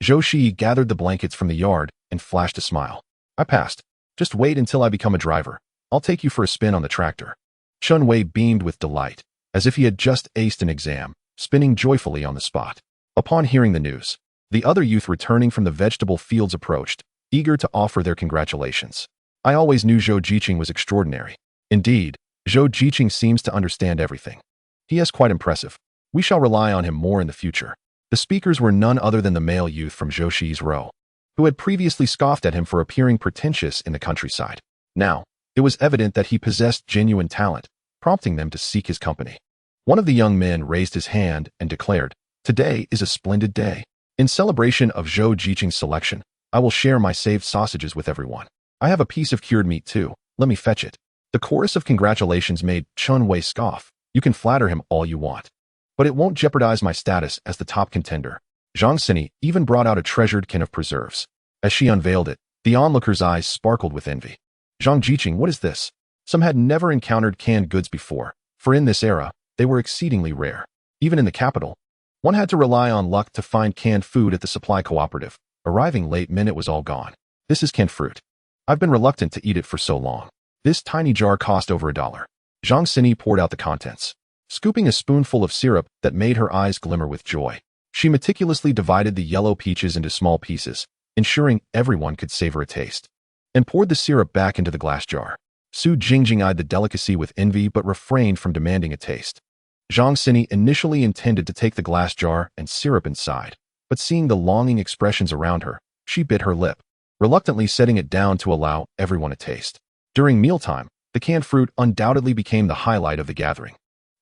Zhou Shiyi gathered the blankets from the yard and flashed a smile. I passed. Just wait until I become a driver. I'll take you for a spin on the tractor. Chen Wei beamed with delight, as if he had just aced an exam, spinning joyfully on the spot. Upon hearing the news, the other youth returning from the vegetable fields approached, eager to offer their congratulations. I always knew Zhou Jiqing was extraordinary. Indeed, Zhou Jiqing seems to understand everything. He is quite impressive. We shall rely on him more in the future. The speakers were none other than the male youth from Zhou Shiyi's row, who had previously scoffed at him for appearing pretentious in the countryside. Now, it was evident that he possessed genuine talent, prompting them to seek his company. One of the young men raised his hand and declared, Today is a splendid day. In celebration of Zhou Jiqing's selection, I will share my saved sausages with everyone. I have a piece of cured meat too. Let me fetch it. The chorus of congratulations made Chen Wei scoff. You can flatter him all you want, but it won't jeopardize my status as the top contender. Zhang Sini even brought out a treasured can of preserves. As she unveiled it, the onlookers' eyes sparkled with envy. Zhang Jiqing, what is this? Some had never encountered canned goods before, for in this era, they were exceedingly rare. Even in the capital, one had to rely on luck to find canned food at the supply cooperative. Arriving late meant it was all gone. This is canned fruit. I've been reluctant to eat it for so long. This tiny jar cost over $1. Zhang Sini poured out the contents, scooping a spoonful of syrup that made her eyes glimmer with joy. She meticulously divided the yellow peaches into small pieces, ensuring everyone could savor a taste, and poured the syrup back into the glass jar. Su Jingjing eyed the delicacy with envy but refrained from demanding a taste. Zhang Sini initially intended to take the glass jar and syrup inside, but seeing the longing expressions around her, she bit her lip, reluctantly setting it down to allow everyone a taste. During mealtime, the canned fruit undoubtedly became the highlight of the gathering.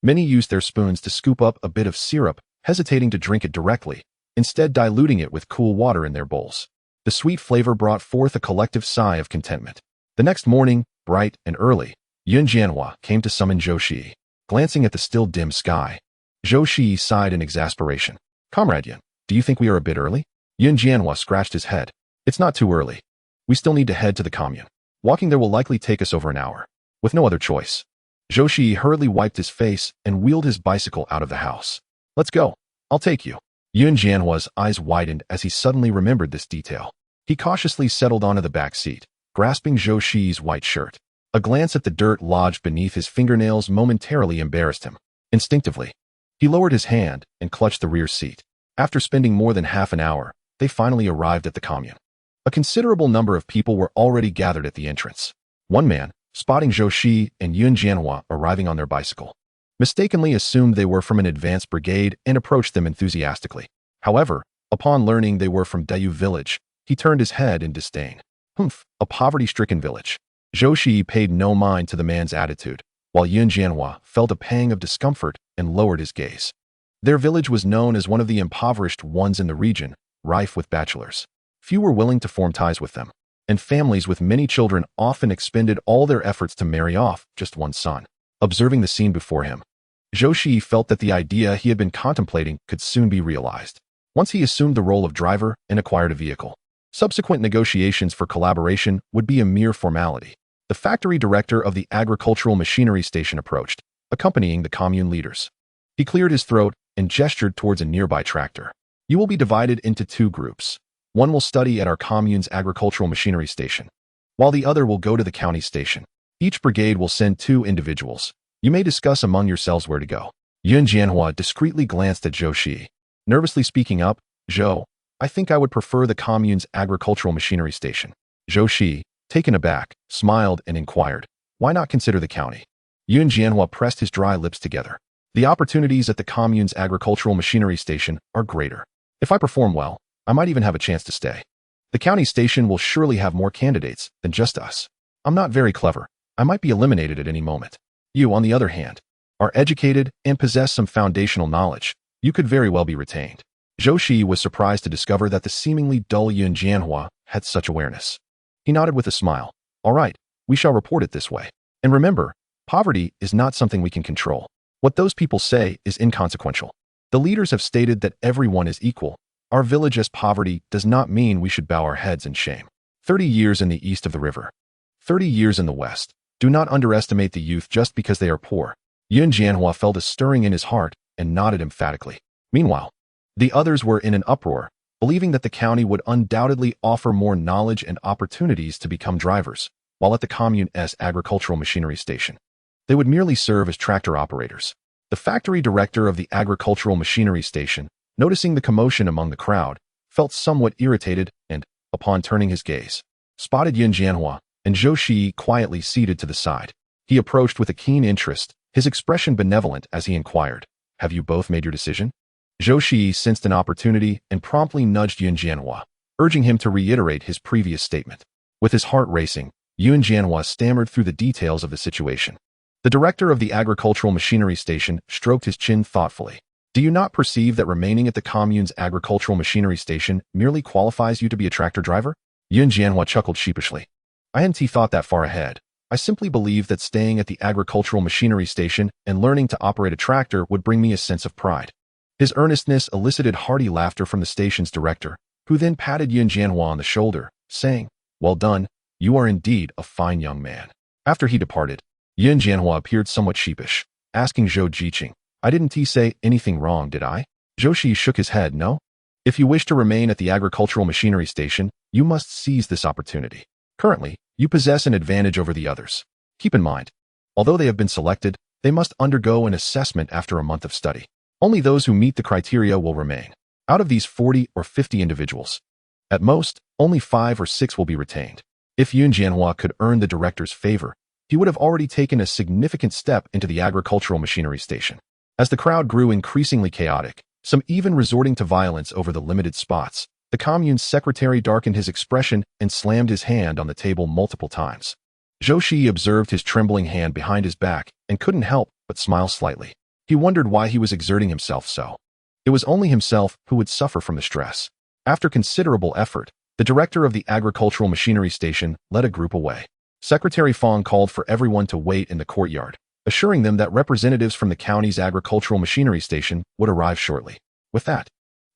Many used their spoons to scoop up a bit of syrup, hesitating to drink it directly, instead diluting it with cool water in their bowls. The sweet flavor brought forth a collective sigh of contentment. The next morning, bright and early, Yun Jianhua came to summon Zhou Shiyi. Glancing at the still dim sky, Zhou Shiyi sighed in exasperation. Comrade Yun, do you think we are a bit early? Yun Jianhua scratched his head. It's not too early. We still need to head to the commune. Walking there will likely take us over an hour. With no other choice, Zhou Shiyi hurriedly wiped his face and wheeled his bicycle out of the house. Let's go. I'll take you. Yun Jianhua's eyes widened as he suddenly remembered this detail. He cautiously settled onto the back seat, grasping Zhou Shiyi's white shirt. A glance at the dirt lodged beneath his fingernails momentarily embarrassed him. Instinctively, he lowered his hand and clutched the rear seat. After spending more than half an hour, they finally arrived at the commune. A considerable number of people were already gathered at the entrance. One man, spotting Zhou Shiyi and Yun Jianhua arriving on their bicycle, mistakenly assumed they were from an advanced brigade and approached them enthusiastically. However, upon learning they were from Dayu village, he turned his head in disdain. Humph, a poverty-stricken village. Zhou Shiyi paid no mind to the man's attitude, while Yun Jianhua felt a pang of discomfort and lowered his gaze. Their village was known as one of the impoverished ones in the region, rife with bachelors. Few were willing to form ties with them, and families with many children often expended all their efforts to marry off just one son. Observing the scene before him, Zhou Shiyi felt that the idea he had been contemplating could soon be realized. Once he assumed the role of driver and acquired a vehicle, subsequent negotiations for collaboration would be a mere formality. The factory director of the agricultural machinery station approached, accompanying the commune leaders. He cleared his throat and gestured towards a nearby tractor. You will be divided into two groups. One will study at our commune's agricultural machinery station, while the other will go to the county station. Each brigade will send 2 individuals. You may discuss among yourselves where to go. Yun Jianhua discreetly glanced at Zhou Shiyi, nervously speaking up, Zhou, I think I would prefer the commune's agricultural machinery station. Zhou Shiyi, taken aback, smiled and inquired, why not consider the county? Yun Jianhua pressed his dry lips together. The opportunities at the commune's agricultural machinery station are greater. If I perform well, I might even have a chance to stay. The county station will surely have more candidates than just us. I'm not very clever. I might be eliminated at any moment. You, on the other hand, are educated and possess some foundational knowledge. You could very well be retained. Zhou Shiyi was surprised to discover that the seemingly dull Yun Jianhua had such awareness. He nodded with a smile. All right, we shall report it this way. And remember, poverty is not something we can control. What those people say is inconsequential. The leaders have stated that everyone is equal. Our village as poverty does not mean we should bow our heads in shame. 30 years in the east of the river. 30 years in the west. Do not underestimate the youth just because they are poor. Yun Jianhua felt a stirring in his heart and nodded emphatically. Meanwhile, the others were in an uproar, believing that the county would undoubtedly offer more knowledge and opportunities to become drivers, while at the commune's agricultural machinery station, they would merely serve as tractor operators. The factory director of the agricultural machinery station, noticing the commotion among the crowd, felt somewhat irritated and, upon turning his gaze, spotted Yun Jianhua and Zhou Shiyi quietly seated to the side. He approached with a keen interest, his expression benevolent as he inquired, have you both made your decision? Zhou Shiyi sensed an opportunity and promptly nudged Yun Jianhua, urging him to reiterate his previous statement. With his heart racing, Yun Jianhua stammered through the details of the situation. The director of the agricultural machinery station stroked his chin thoughtfully. Do you not perceive that remaining at the commune's agricultural machinery station merely qualifies you to be a tractor driver? Yun Jianhua chuckled sheepishly. I hadn't thought that far ahead. I simply believe that staying at the agricultural machinery station and learning to operate a tractor would bring me a sense of pride. His earnestness elicited hearty laughter from the station's director, who then patted Yun Jianhua on the shoulder, saying, well done, you are indeed a fine young man. After he departed, Yun Jianhua appeared somewhat sheepish, asking Zhou Jiqing, I didn't say anything wrong, did I? Zhou Shiyi shook his head, no. If you wish to remain at the agricultural machinery station, you must seize this opportunity. Currently, you possess an advantage over the others. Keep in mind, although they have been selected, they must undergo an assessment after a month of study. Only those who meet the criteria will remain. Out of these 40 or 50 individuals, at most, only 5 or 6 will be retained. If Yun Jianhua could earn the director's favor, he would have already taken a significant step into the agricultural machinery station. As the crowd grew increasingly chaotic, some even resorting to violence over the limited spots, the commune's secretary darkened his expression and slammed his hand on the table multiple times. Zhou Shiyi observed his trembling hand behind his back and couldn't help but smile slightly. He wondered why he was exerting himself so. It was only himself who would suffer from the stress. After considerable effort, the director of the agricultural machinery station led a group away. Secretary Fong called for everyone to wait in the courtyard, assuring them that representatives from the county's agricultural machinery station would arrive shortly. With that,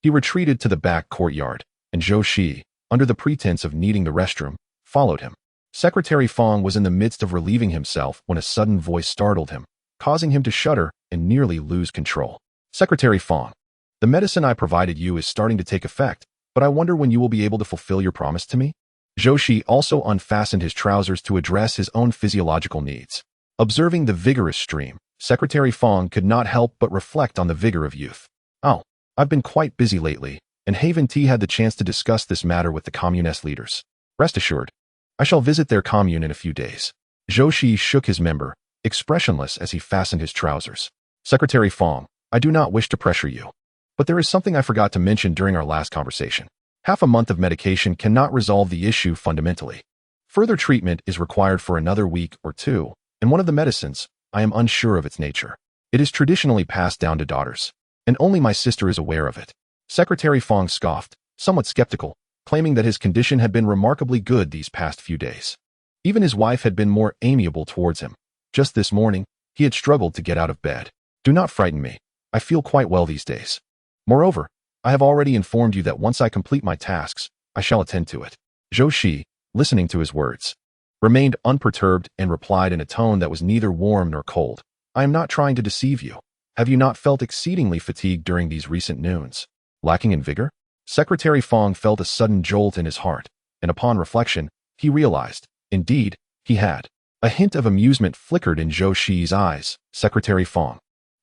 he retreated to the back courtyard, and Zhou Shiyi, under the pretense of needing the restroom, followed him. Secretary Fong was in the midst of relieving himself when a sudden voice startled him, causing him to shudder and nearly lose control. Secretary Fong, the medicine I provided you is starting to take effect, but I wonder when you will be able to fulfill your promise to me? Zhou Shiyi also unfastened his trousers to address his own physiological needs. Observing the vigorous stream, Secretary Fong could not help but reflect on the vigor of youth. Oh, I've been quite busy lately, and Haven T had the chance to discuss this matter with the communist leaders. Rest assured, I shall visit their commune in a few days. Zhou Shiyi shook his member, expressionless as he fastened his trousers. Secretary Fong, I do not wish to pressure you, but there is something I forgot to mention during our last conversation. Half a month of medication cannot resolve the issue fundamentally. Further treatment is required for another week or two, and one of the medicines, I am unsure of its nature. It is traditionally passed down to daughters, and only my sister is aware of it. Secretary Fong scoffed, somewhat skeptical, claiming that his condition had been remarkably good these past few days. Even his wife had been more amiable towards him. Just this morning, he had struggled to get out of bed. Do not frighten me. I feel quite well these days. Moreover, I have already informed you that once I complete my tasks, I shall attend to it. Zhou Shiyi, listening to his words, remained unperturbed and replied in a tone that was neither warm nor cold. I am not trying to deceive you. Have you not felt exceedingly fatigued during these recent noons? Lacking in vigor? Secretary Fong felt a sudden jolt in his heart, and upon reflection, he realized, indeed, he had. A hint of amusement flickered in Zhou Shiyi's eyes. Secretary Fong,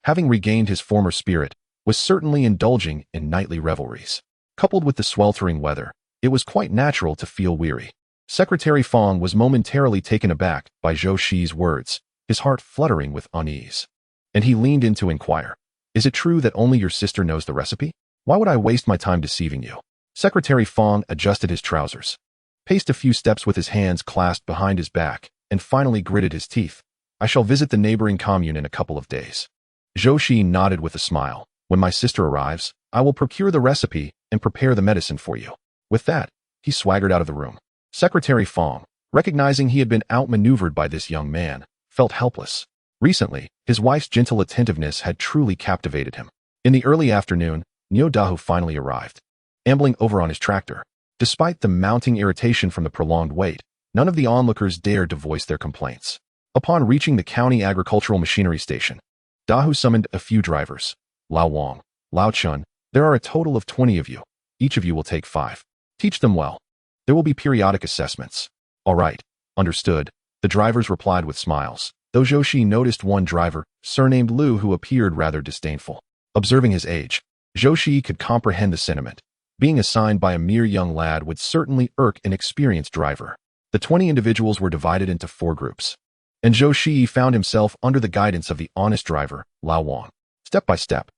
having regained his former spirit, was certainly indulging in nightly revelries. Coupled with the sweltering weather, it was quite natural to feel weary. Secretary Fong was momentarily taken aback by Zhou Shiyi's words, his heart fluttering with unease. And he leaned in to inquire, is it true that only your sister knows the recipe? Why would I waste my time deceiving you? Secretary Fong adjusted his trousers, paced a few steps with his hands clasped behind his back, and finally gritted his teeth. I shall visit the neighboring commune in a couple of days. Zhou Shiyi nodded with a smile. When my sister arrives, I will procure the recipe and prepare the medicine for you. With that, he swaggered out of the room. Secretary Fong, recognizing he had been outmaneuvered by this young man, felt helpless. Recently, his wife's gentle attentiveness had truly captivated him. In the early afternoon, Niu Dahu finally arrived, ambling over on his tractor. Despite the mounting irritation from the prolonged wait, none of the onlookers dared to voice their complaints. Upon reaching the county agricultural machinery station, Dahu summoned a few drivers. Lao Wang, Lao Chun, there are a total of 20 of you. Each of you will take 5. Teach them well. There will be periodic assessments. All right, understood, the drivers replied with smiles, though Zhou Shiyi noticed one driver, surnamed Liu, who appeared rather disdainful. Observing his age, Zhou Shiyi could comprehend the sentiment. Being assigned by a mere young lad would certainly irk an experienced driver. The 20 individuals were divided into 4 groups, and Zhou Shiyi found himself under the guidance of the honest driver, Lao Wang. Step by step,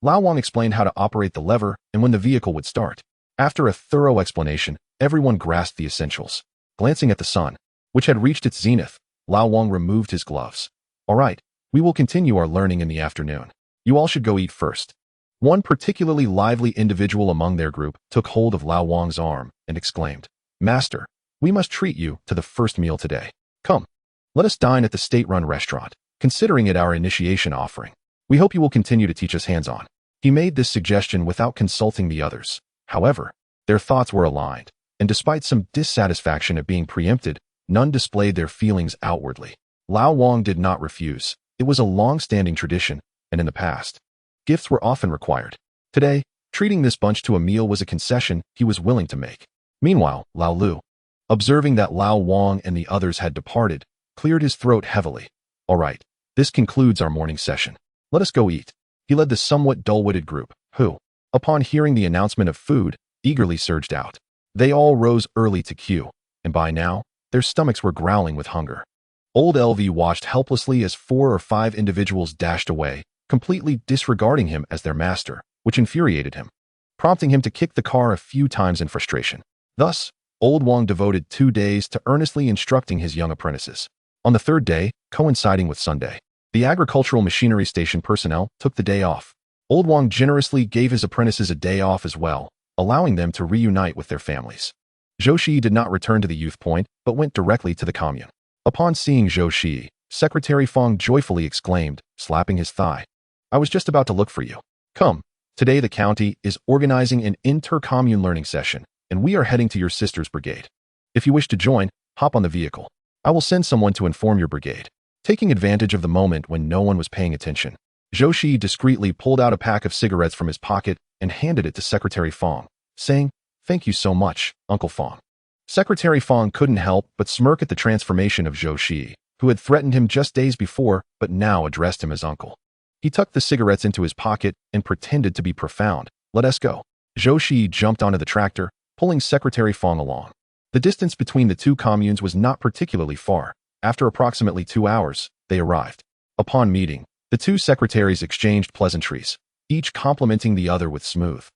Lao Wang explained how to operate the lever and when the vehicle would start. After a thorough explanation, everyone grasped the essentials. Glancing at the sun, which had reached its zenith, Lao Wang removed his gloves. All right, we will continue our learning in the afternoon. You all should go eat first. One particularly lively individual among their group took hold of Lao Wang's arm and exclaimed, Master, we must treat you to the first meal today. Come, let us dine at the state-run restaurant, considering it our initiation offering. We hope you will continue to teach us hands-on. He made this suggestion without consulting the others. However, their thoughts were aligned, and despite some dissatisfaction at being preempted, none displayed their feelings outwardly. Lao Wang did not refuse. It was a long-standing tradition, and in the past, gifts were often required. Today, treating this bunch to a meal was a concession he was willing to make. Meanwhile, Lao Lu, observing that Lao Wang and the others had departed, cleared his throat heavily. All right, this concludes our morning session. Let us go eat. He led the somewhat dull-witted group, who, upon hearing the announcement of food, eagerly surged out. They all rose early to queue, and by now, their stomachs were growling with hunger. Old LV watched helplessly as 4 or 5 individuals dashed away, completely disregarding him as their master, which infuriated him, prompting him to kick the car a few times in frustration. Thus, Old Wang devoted 2 days to earnestly instructing his young apprentices. On the 3rd day, coinciding with Sunday, the agricultural machinery station personnel took the day off. Old Wang generously gave his apprentices a day off as well, allowing them to reunite with their families. Zhou Shiyi did not return to the youth point, but went directly to the commune. Upon seeing Zhou Shiyi, Secretary Fong joyfully exclaimed, slapping his thigh, I was just about to look for you. Come, today the county is organizing an inter-commune learning session, and we are heading to your sister's brigade. If you wish to join, Hop on the vehicle. I will send someone to inform your brigade. Taking advantage of the moment when no one was paying attention, Zhou Shiyi discreetly pulled out a pack of cigarettes from his pocket and handed it to Secretary Fong, saying, "Thank you so much, Uncle Fong." Secretary Fong couldn't help but smirk at the transformation of Zhou Shiyi, who had threatened him just days before but now addressed him as uncle. He tucked the cigarettes into his pocket and pretended to be profound. "Let us go." Zhou Shiyi jumped onto the tractor, pulling Secretary Fong along. The distance between the two communes was not particularly far. After approximately 2 hours, they arrived. Upon meeting, the two secretaries exchanged pleasantries, each complimenting the other with smooth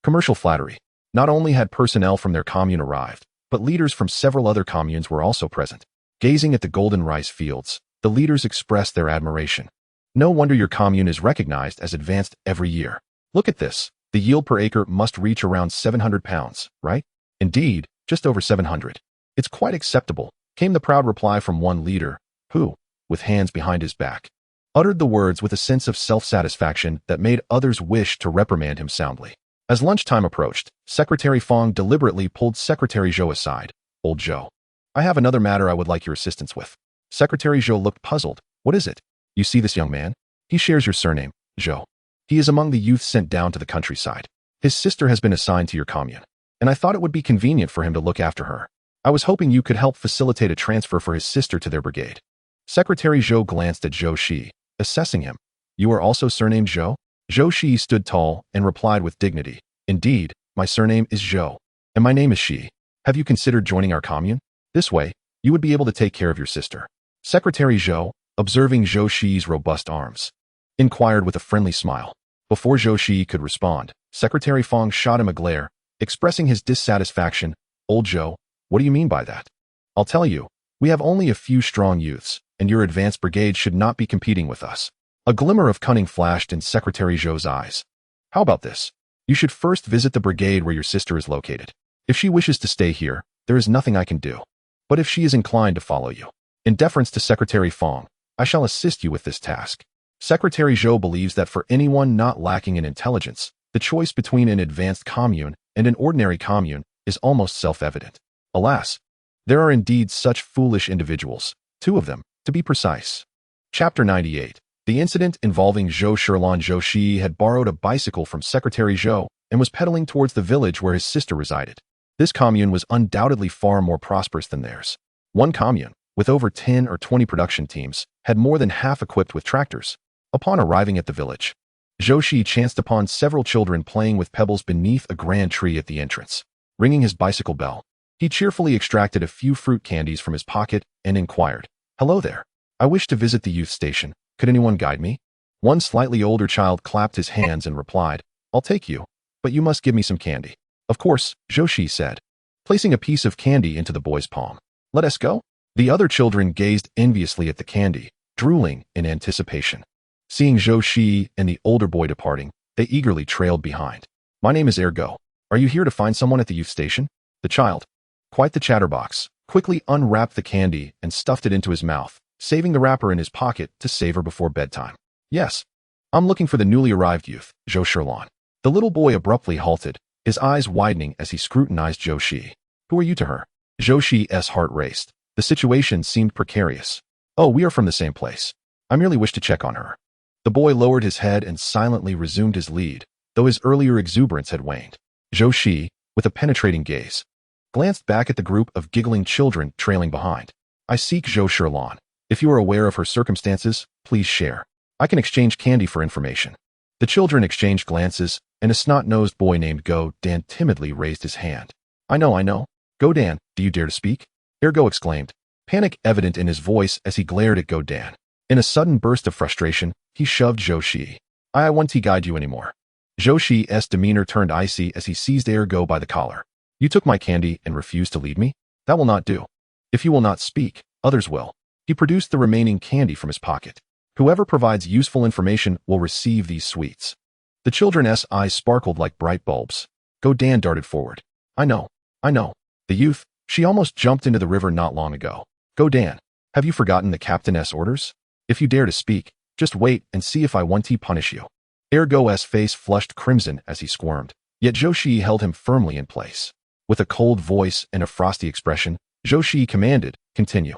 commercial flattery. Not only had personnel from their commune arrived, but leaders from several other communes were also present. Gazing at the golden rice fields, the leaders expressed their admiration. "No wonder your commune is recognized as advanced every year. Look at this. The yield per acre must reach around 700 pounds, right?" "Indeed, just over 700. It's quite acceptable," came the proud reply from one leader, who, with hands behind his back, uttered the words with a sense of self-satisfaction that made others wish to reprimand him soundly. As lunchtime approached, Secretary Fong deliberately pulled Secretary Zhou aside. "Old Zhou, I have another matter I would like your assistance with." Secretary Zhou looked puzzled. "What is it?" "You see this young man? He shares your surname, Zhou. He is among the youth sent down to the countryside. His sister has been assigned to your commune, and I thought it would be convenient for him to look after her. I was hoping you could help facilitate a transfer for his sister to their brigade." Secretary Zhou glanced at Zhou Shiyi, assessing him. "You are also surnamed Zhou?" Zhou Shiyi stood tall and replied with dignity, "Indeed, my surname is Zhou, and my name is Shiyi. Have you considered joining our commune? This way, you would be able to take care of your sister." Secretary Zhou, observing Zhou Shiyi's robust arms, inquired with a friendly smile. Before Zhou Shiyi could respond, Secretary Fong shot him a glare, expressing his dissatisfaction. "Old Zhou, what do you mean by that?" "I'll tell you. We have only a few strong youths, and your advanced brigade should not be competing with us." A glimmer of cunning flashed in Secretary Zhou's eyes. "How about this? You should first visit the brigade where your sister is located. If she wishes to stay here, there is nothing I can do. But if she is inclined to follow you, in deference to Secretary Fong, I shall assist you with this task." Secretary Zhou believes that for anyone not lacking in intelligence, the choice between an advanced commune and an ordinary commune is almost self-evident. Alas, there are indeed such foolish individuals, 2 of them, to be precise. Chapter 98. The incident involving Zhou Shiyi had borrowed a bicycle from Secretary Zhou and was pedaling towards the village where his sister resided. This commune was undoubtedly far more prosperous than theirs. One commune, with over 10 or 20 production teams, had more than half equipped with tractors. Upon arriving at the village, Zhou Shiyi chanced upon several children playing with pebbles beneath a grand tree at the entrance. Ringing his bicycle bell, he cheerfully extracted a few fruit candies from his pocket and inquired, "Hello there. I wish to visit the youth station. Could anyone guide me?" One slightly older child clapped his hands and replied, "I'll take you, but you must give me some candy." "Of course," Zhou Shiyi said, placing a piece of candy into the boy's palm. "Let us go." The other children gazed enviously at the candy, drooling in anticipation. Seeing Zhou Shiyi and the older boy departing, they eagerly trailed behind. "My name is Ergo. Are you here to find someone at the youth station?" The child, quite the chatterbox, quickly unwrapped the candy and stuffed it into his mouth, saving the wrapper in his pocket to savor before bedtime. "Yes, I'm looking for the newly arrived youth, Zhou Shiyi." The little boy abruptly halted, his eyes widening as he scrutinized Zhou Shiyi. "Who are you to her?" Zhou Shiyi's heart raced. The situation seemed precarious. "Oh, we are from the same place. I merely wish to check on her." The boy lowered his head and silently resumed his lead, though his earlier exuberance had waned. Zhou Shiyi, with a penetrating gaze, glanced back at the group of giggling children trailing behind. "I seek Zhou Shiyi. If you are aware of her circumstances, please share. I can exchange candy for information." The children exchanged glances, and a snot-nosed boy named Go Dan timidly raised his hand. I know. Go Dan, do you dare to speak?" Ergo exclaimed, panic evident in his voice as he glared at Go Dan. In a sudden burst of frustration, he shoved Zhou Shiyi. "I won't guide you anymore." Zhou Shiyi's demeanor turned icy as he seized Ergo by the collar. "You took my candy and refused to lead me? That will not do. If you will not speak, others will." He produced the remaining candy from his pocket. "Whoever provides useful information will receive these sweets." The children's eyes sparkled like bright bulbs. Go Dan darted forward. I know. The youth, she almost jumped into the river not long ago. Go Dan, have you forgotten the captain's orders? If you dare to speak, just wait and see if I won't punish you." Ergo's face flushed crimson as he squirmed, yet Zhou Shiyi held him firmly in place. With a cold voice and a frosty expression, Zhou Shiyi commanded, continue.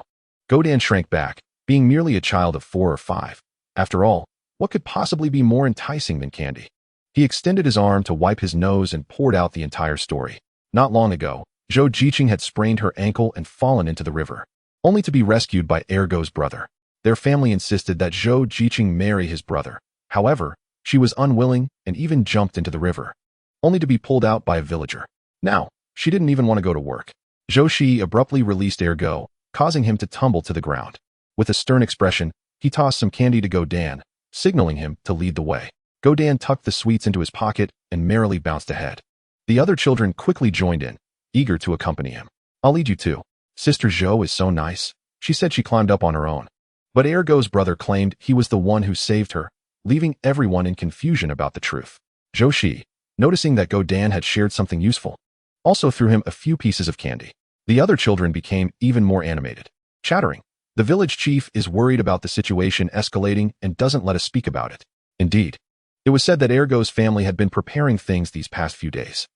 Godan shrank back, being merely a child of 4 or 5. After all, what could possibly be more enticing than candy? He extended his arm to wipe his nose and poured out the entire story. Not long ago, Zhou Jiqing had sprained her ankle and fallen into the river, only to be rescued by Ergo's brother. Their family insisted that Zhou Jiqing marry his brother. However, she was unwilling and even jumped into the river, only to be pulled out by a villager. Now, she didn't even want to go to work. Zhou Shiyi abruptly released Ergo, causing him to tumble to the ground. With a stern expression, he tossed some candy to Godan, signaling him to lead the way. Godan tucked the sweets into his pocket and merrily bounced ahead. The other children quickly joined in, eager to accompany him. I'll lead you too. Sister Zhou is so nice, she said. She climbed up on her own. But Ergo's brother claimed he was the one who saved her, leaving everyone in confusion about the truth. Zhou Shiyi, noticing that Godan had shared something useful, also threw him a few pieces of candy. The other children became even more animated, chattering. The village chief is worried about the situation escalating and doesn't let us speak about it. Indeed, it was said that Ergo's family had been preparing things these past few days.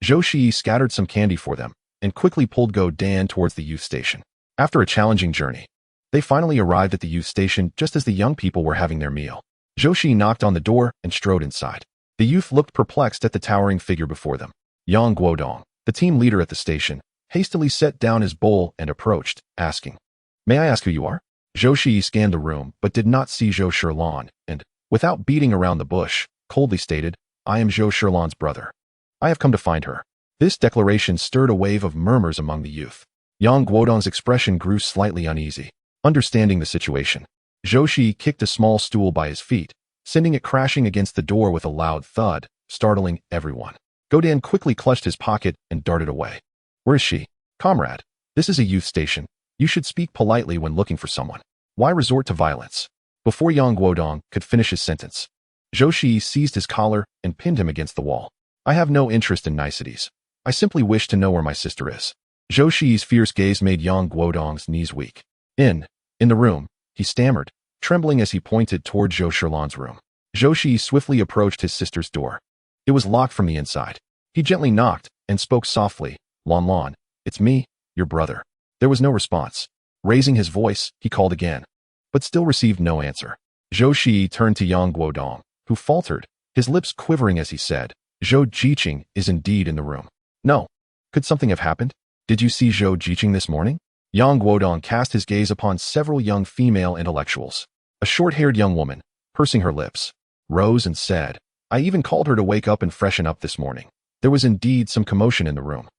Zhou Shiyi scattered some candy for them and quickly pulled Godan towards the youth station. After a challenging journey, they finally arrived at the youth station just as the young people were having their meal. Zhou Shiyi knocked on the door and strode inside. The youth looked perplexed at the towering figure before them. Yang Guodong, the team leader at the station, hastily set down his bowl and approached, asking, "May I ask who you are?" Zhou Shiyi scanned the room but did not see Zhou Shilan and, without beating around the bush, coldly stated, "I am Zhou Shilan's brother. I have come to find her." This declaration stirred a wave of murmurs among the youth. Yang Guodong's expression grew slightly uneasy. Understanding the situation, Zhou Shiyi kicked a small stool by his feet, sending it crashing against the door with a loud thud, startling everyone. Godan quickly clutched his pocket and darted away. "Where is she?" "Comrade, this is a youth station. You should speak politely when looking for someone. Why resort to violence?" Before Yang Guodong could finish his sentence, Zhou Shiyi seized his collar and pinned him against the wall. "I have no interest in niceties. I simply wish to know where my sister is." Zhou Shiyi's fierce gaze made Yang Guodong's knees weak. In the room, he stammered, trembling as he pointed toward Zhou Shilan's room. Zhou Shiyi swiftly approached his sister's door. It was locked from the inside. He gently knocked and spoke softly, "Lan, it's me, your brother." There was no response. Raising his voice, he called again, but still received no answer. Zhou Shiyi turned to Yang Guodong, who faltered, his lips quivering as he said, "Zhou Jiqing is indeed in the room." "No. Could something have happened? Did you see Zhou Jiqing this morning?" Yang Guodong cast his gaze upon several young female intellectuals. A short-haired young woman, pursing her lips, rose and said, "I even called her to wake up and freshen up this morning." There was indeed some commotion in the room.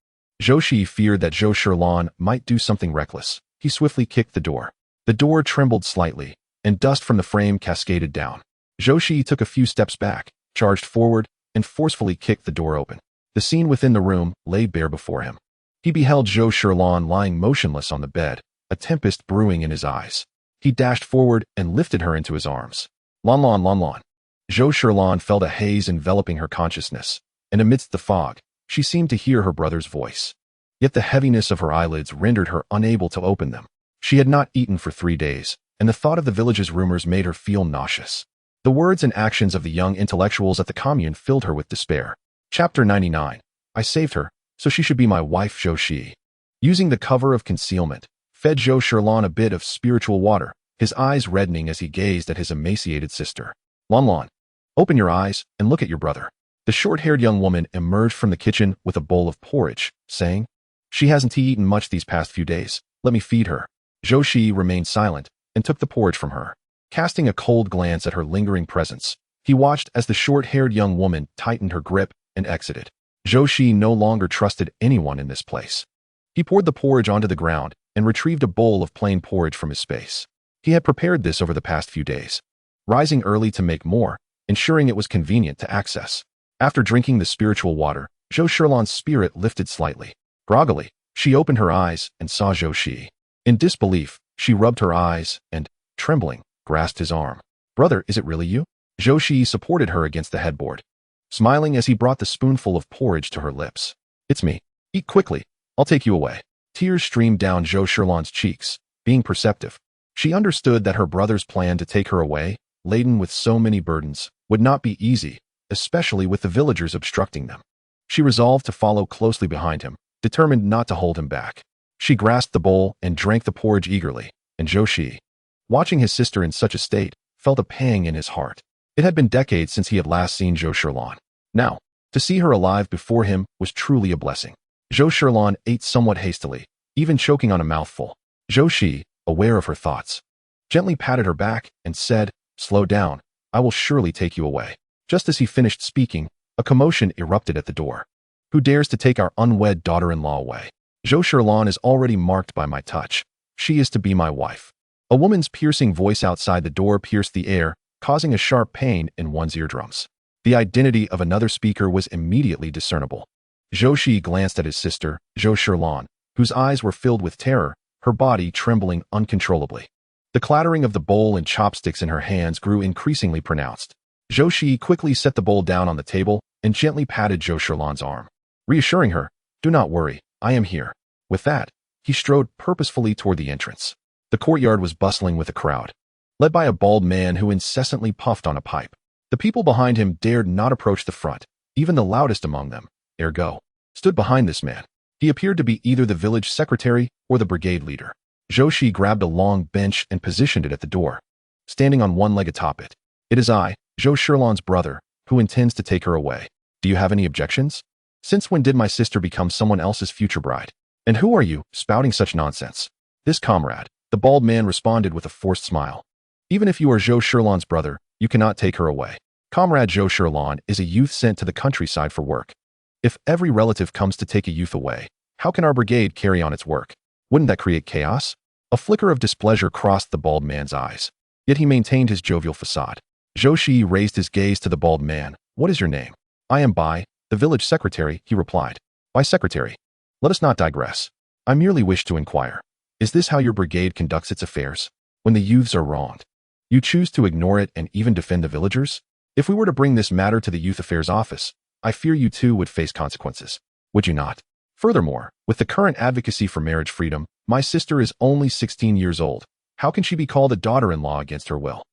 Zhou Shiyi feared that Zhou Shilan might do something reckless. He swiftly kicked the door. The door trembled slightly, and dust from the frame cascaded down. Zhou Shiyi took a few steps back, charged forward, and forcefully kicked the door open. The scene within the room lay bare before him. He beheld Zhou Shilan lying motionless on the bed, a tempest brewing in his eyes. He dashed forward and lifted her into his arms. Lan. Zhou Shilan felt a haze enveloping her consciousness, and amidst the fog, she seemed to hear her brother's voice. Yet the heaviness of her eyelids rendered her unable to open them. She had not eaten for 3 days, and the thought of the village's rumors made her feel nauseous. The words and actions of the young intellectuals at the commune filled her with despair. Chapter 99. I saved her, so she should be my wife. Zhou Shiyi, using the cover of concealment, fed Zhou Shilan a bit of spiritual water, his eyes reddening as he gazed at his emaciated sister. Lan, open your eyes and look at your brother." The short-haired young woman emerged from the kitchen with a bowl of porridge, saying, "She hasn't eaten much these past few days. Let me feed her." Zhou Shiyi remained silent and took the porridge from her. Casting a cold glance at her lingering presence, he watched as the short-haired young woman tightened her grip and exited. Zhou Shiyi no longer trusted anyone in this place. He poured the porridge onto the ground and retrieved a bowl of plain porridge from his space. He had prepared this over the past few days, rising early to make more, ensuring it was convenient to access. After drinking the spiritual water, Zhou Shilan's spirit lifted slightly. Groggily, she opened her eyes and saw Zhou Shiyi. In disbelief, she rubbed her eyes and, trembling, grasped his arm. "Brother, is it really you?" Zhou Shiyi supported her against the headboard, smiling as he brought the spoonful of porridge to her lips. "It's me. Eat quickly. I'll take you away." Tears streamed down Zhou Shilan's cheeks. Being perceptive, she understood that her brother's plan to take her away, laden with so many burdens, would not be easy, especially with the villagers obstructing them. She resolved to follow closely behind him, determined not to hold him back. She grasped the bowl and drank the porridge eagerly, and Zhou Shiyi, watching his sister in such a state, felt a pang in his heart. It had been decades since he had last seen Zhou Shiyi. Now, to see her alive before him was truly a blessing. Zhou Shiyi ate somewhat hastily, even choking on a mouthful. Zhou Shiyi, aware of her thoughts, gently patted her back and said, "Slow down, I will surely take you away." Just as he finished speaking, a commotion erupted at the door. "Who dares to take our unwed daughter-in-law away? Zhou Shiyi is already marked by my touch. She is to be my wife." A woman's piercing voice outside the door pierced the air, causing a sharp pain in one's eardrums. The identity of another speaker was immediately discernible. Zhou Shiyi glanced at his sister, Zhou Shiyi, whose eyes were filled with terror, her body trembling uncontrollably. The clattering of the bowl and chopsticks in her hands grew increasingly pronounced. Zhou Shiyi quickly set the bowl down on the table and gently patted Zhou Shiyi's arm, reassuring her, "Do not worry, I am here." With that, he strode purposefully toward the entrance. The courtyard was bustling with a crowd, led by a bald man who incessantly puffed on a pipe. The people behind him dared not approach the front. Even the loudest among them, Ergo, stood behind this man. He appeared to be either the village secretary or the brigade leader. Zhou Shiyi grabbed a long bench and positioned it at the door, standing on one leg atop it. "It is I, Zhou Shiyi's brother, who intends to take her away. Do you have any objections? Since when did my sister become someone else's future bride? And who are you, spouting such nonsense?" "This comrade," the bald man responded with a forced smile. "Even if you are Zhou Shiyi's brother, you cannot take her away. Comrade Zhou Shiyi is a youth sent to the countryside for work. If every relative comes to take a youth away, how can our brigade carry on its work? Wouldn't that create chaos?" A flicker of displeasure crossed the bald man's eyes, yet he maintained his jovial facade. Zhou Shiyi raised his gaze to the bald man. "What is your name?" "I am Bai, the village secretary," he replied. "Bai secretary. Let us not digress. I merely wish to inquire. Is this how your brigade conducts its affairs? When the youths are wronged, you choose to ignore it and even defend the villagers? If we were to bring this matter to the Youth Affairs Office, I fear you too would face consequences. Would you not? Furthermore, with the current advocacy for marriage freedom, my sister is only 16 years old. How can she be called a daughter-in-law against her will?"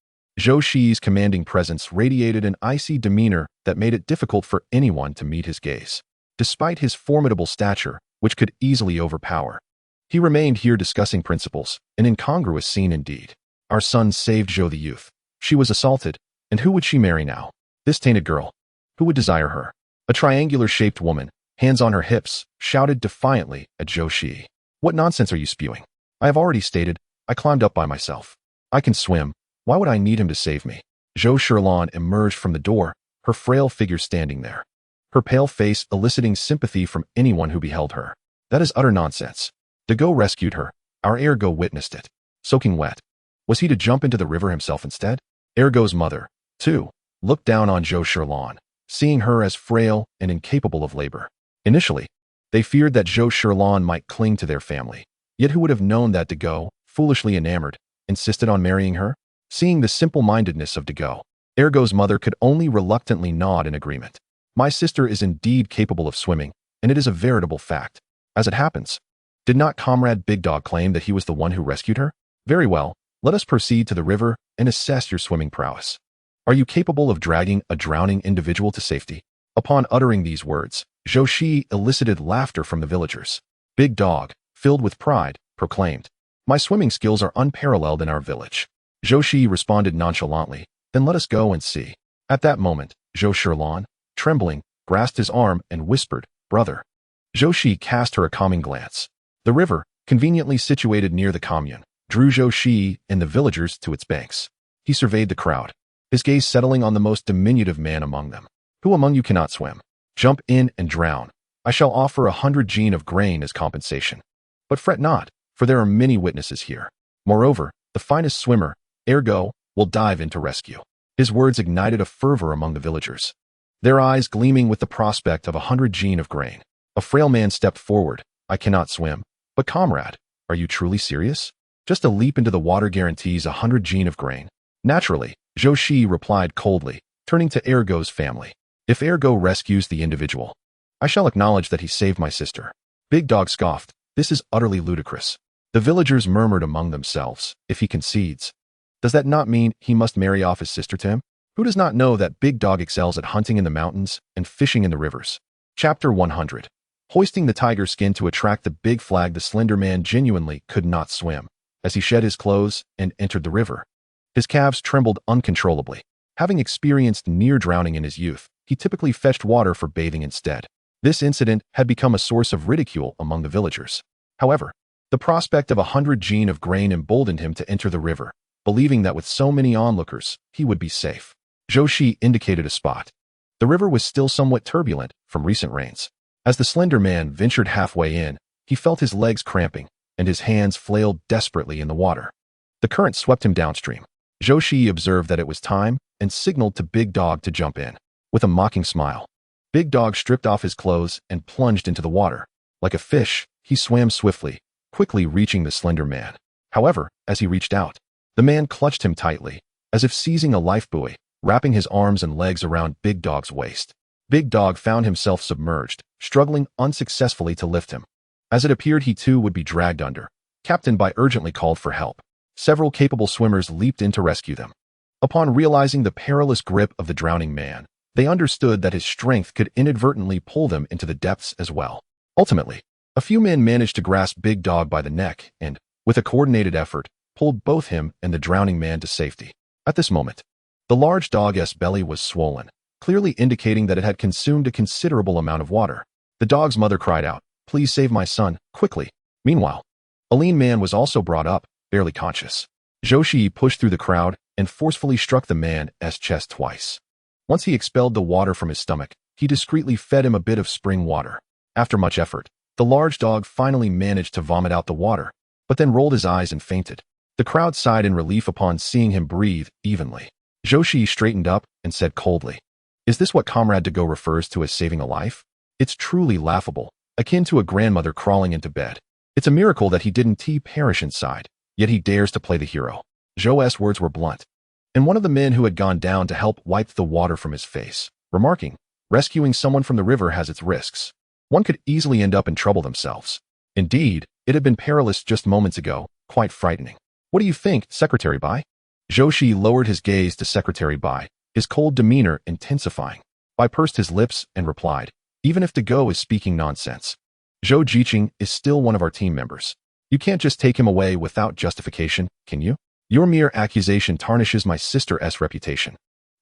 Zhou Shiyi's commanding presence radiated an icy demeanor that made it difficult for anyone to meet his gaze. Despite his formidable stature, which could easily overpower, he remained here discussing principles, an incongruous scene indeed. Our son saved Zhou the youth. She was assaulted, and who would she marry now? This tainted girl. Who would desire her? A triangular-shaped woman, hands on her hips, shouted defiantly at Zhou Shiyi. "What nonsense are you spewing? I have already stated, I climbed up by myself. I can swim. Why would I need him to save me?" Zhou Shiyi emerged from the door, her frail figure standing there, her pale face eliciting sympathy from anyone who beheld her. "That is utter nonsense. Dago rescued her. Our Ergo witnessed it. Soaking wet. Was he to jump into the river himself instead?" Ergo's mother, too, looked down on Zhou Shiyi, seeing her as frail and incapable of labor. Initially, they feared that Zhou Shiyi might cling to their family. Yet who would have known that Dago, foolishly enamored, insisted on marrying her? Seeing the simple-mindedness of Dago, Ergo's mother could only reluctantly nod in agreement. "My sister is indeed capable of swimming, and it is a veritable fact. As it happens, did not Comrade Big Dog claim that he was the one who rescued her? Very well, let us proceed to the river and assess your swimming prowess. Are you capable of dragging a drowning individual to safety?" Upon uttering these words, Zhou Shiyi elicited laughter from the villagers. Big Dog, filled with pride, proclaimed, "My swimming skills are unparalleled in our village." Zhou Shiyi responded nonchalantly, "Then let us go and see." At that moment, Zhou Shiyi, trembling, grasped his arm and whispered, "Brother." Zhou Shiyi cast her a calming glance. The river, conveniently situated near the commune, drew Zhou Shiyi and the villagers to its banks. He surveyed the crowd, his gaze settling on the most diminutive man among them. "Who among you cannot swim? Jump in and drown. I shall offer 100 jin of grain as compensation. But fret not, for there are many witnesses here. Moreover, the finest swimmer, Ergo, will dive in to rescue." His words ignited a fervor among the villagers, their eyes gleaming with the prospect of 100 jin of grain. A frail man stepped forward. "I cannot swim. But comrade, are you truly serious? Just a leap into the water guarantees 100 jin of grain." "Naturally," Zhou Shiyi replied coldly, turning to Ergo's family. "If Ergo rescues the individual, I shall acknowledge that he saved my sister." Big Dog scoffed. "This is utterly ludicrous." The villagers murmured among themselves. If he concedes, does that not mean he must marry off his sister to him? Who does not know that Big Dog excels at hunting in the mountains and fishing in the rivers? Chapter 100. Hoisting the tiger skin to attract the big flag, the slender man genuinely could not swim. As he shed his clothes and entered the river, his calves trembled uncontrollably. Having experienced near drowning in his youth, he typically fetched water for bathing instead. This incident had become a source of ridicule among the villagers. However, the prospect of 100 gene of grain emboldened him to enter the river, believing that with so many onlookers, he would be safe. Zhou Shiyi indicated a spot. The river was still somewhat turbulent from recent rains. As the slender man ventured halfway in, he felt his legs cramping, and his hands flailed desperately in the water. The current swept him downstream. Zhou Shiyi observed that it was time and signaled to Big Dog to jump in. With a mocking smile, Big Dog stripped off his clothes and plunged into the water. Like a fish, he swam swiftly, quickly reaching the slender man. However, as he reached out, the man clutched him tightly, as if seizing a life buoy, wrapping his arms and legs around Big Dog's waist. Big Dog found himself submerged, struggling unsuccessfully to lift him. As it appeared he too would be dragged under, Captain Bai urgently called for help. Several capable swimmers leaped in to rescue them. Upon realizing the perilous grip of the drowning man, they understood that his strength could inadvertently pull them into the depths as well. Ultimately, a few men managed to grasp Big Dog by the neck and, with a coordinated effort, pulled both him and the drowning man to safety. At this moment, the large dog's belly was swollen, clearly indicating that it had consumed a considerable amount of water. The dog's mother cried out, "Please save my son, quickly." Meanwhile, a lean man was also brought up, barely conscious. Zhou Shiyi pushed through the crowd and forcefully struck the man's chest twice. Once he expelled the water from his stomach, he discreetly fed him a bit of spring water. After much effort, the large dog finally managed to vomit out the water, but then rolled his eyes and fainted. The crowd sighed in relief upon seeing him breathe evenly. Zhou Shiyi straightened up and said coldly, "Is this what Comrade to go refers to as saving a life? It's truly laughable, akin to a grandmother crawling into bed. It's a miracle that he didn't perish inside, yet he dares to play the hero." Zhou's words were blunt, and one of the men who had gone down to help wiped the water from his face, remarking, "Rescuing someone from the river has its risks. One could easily end up in trouble themselves." Indeed, it had been perilous just moments ago, quite frightening. "What do you think, Secretary Bai?" Zhou Shiyi lowered his gaze to Secretary Bai, his cold demeanor intensifying. Bai pursed his lips and replied, "Even if Dego is speaking nonsense, Zhou Jiqing is still one of our team members. You can't just take him away without justification, can you? Your mere accusation tarnishes my sister's reputation.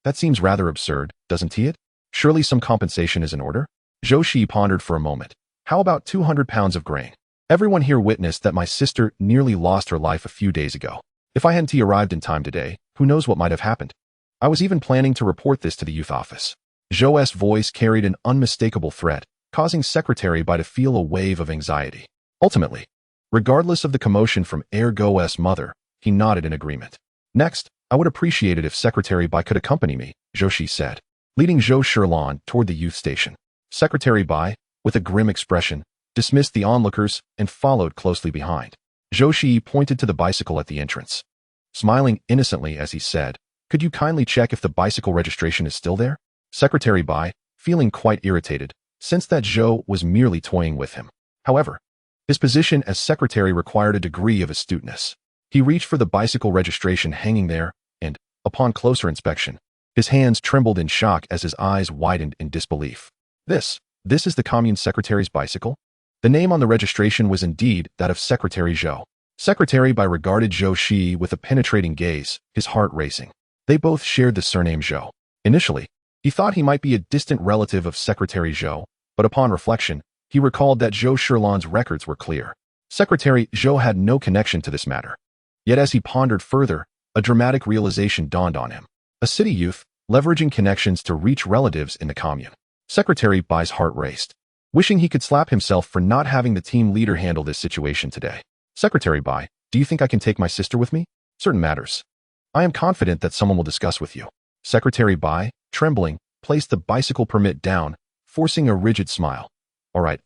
That seems rather absurd, doesn't it? Surely some compensation is in order?" Zhou Shiyi pondered for a moment. "How about 200 pounds of grain? Everyone here witnessed that my sister nearly lost her life a few days ago. If I hadn't arrived in time today, who knows what might have happened? I was even planning to report this to the youth office." Zhou's voice carried an unmistakable threat, causing Secretary Bai to feel a wave of anxiety. Ultimately, regardless of the commotion from Go's mother, he nodded in agreement. "Next, I would appreciate it if Secretary Bai could accompany me," Zhou Shiyi said, leading Zhou Shilan toward the youth station. Secretary Bai, with a grim expression, dismissed the onlookers and followed closely behind. Zhou Shiyi pointed to the bicycle at the entrance, smiling innocently as he said, "Could you kindly check if the bicycle registration is still there?" Secretary Bai, feeling quite irritated, sensed that Zhou was merely toying with him. However, his position as secretary required a degree of astuteness. He reached for the bicycle registration hanging there, and, upon closer inspection, his hands trembled in shock as his eyes widened in disbelief. This is the commune secretary's bicycle? The name on the registration was indeed that of Secretary Zhou. Secretary Bai regarded Zhou Shiyi with a penetrating gaze, his heart racing. They both shared the surname Zhou. Initially, he thought he might be a distant relative of Secretary Zhou, but upon reflection, he recalled that Zhou Shilan's records were clear. Secretary Zhou had no connection to this matter. Yet as he pondered further, a dramatic realization dawned on him. A city youth, leveraging connections to reach relatives in the commune. Secretary Bai's heart raced, wishing he could slap himself for not having the team leader handle this situation today. "Secretary Bai, do you think I can take my sister with me? Certain matters I am confident that someone will discuss with you." Secretary Bai, trembling, placed the bicycle permit down, forcing a rigid smile. All right.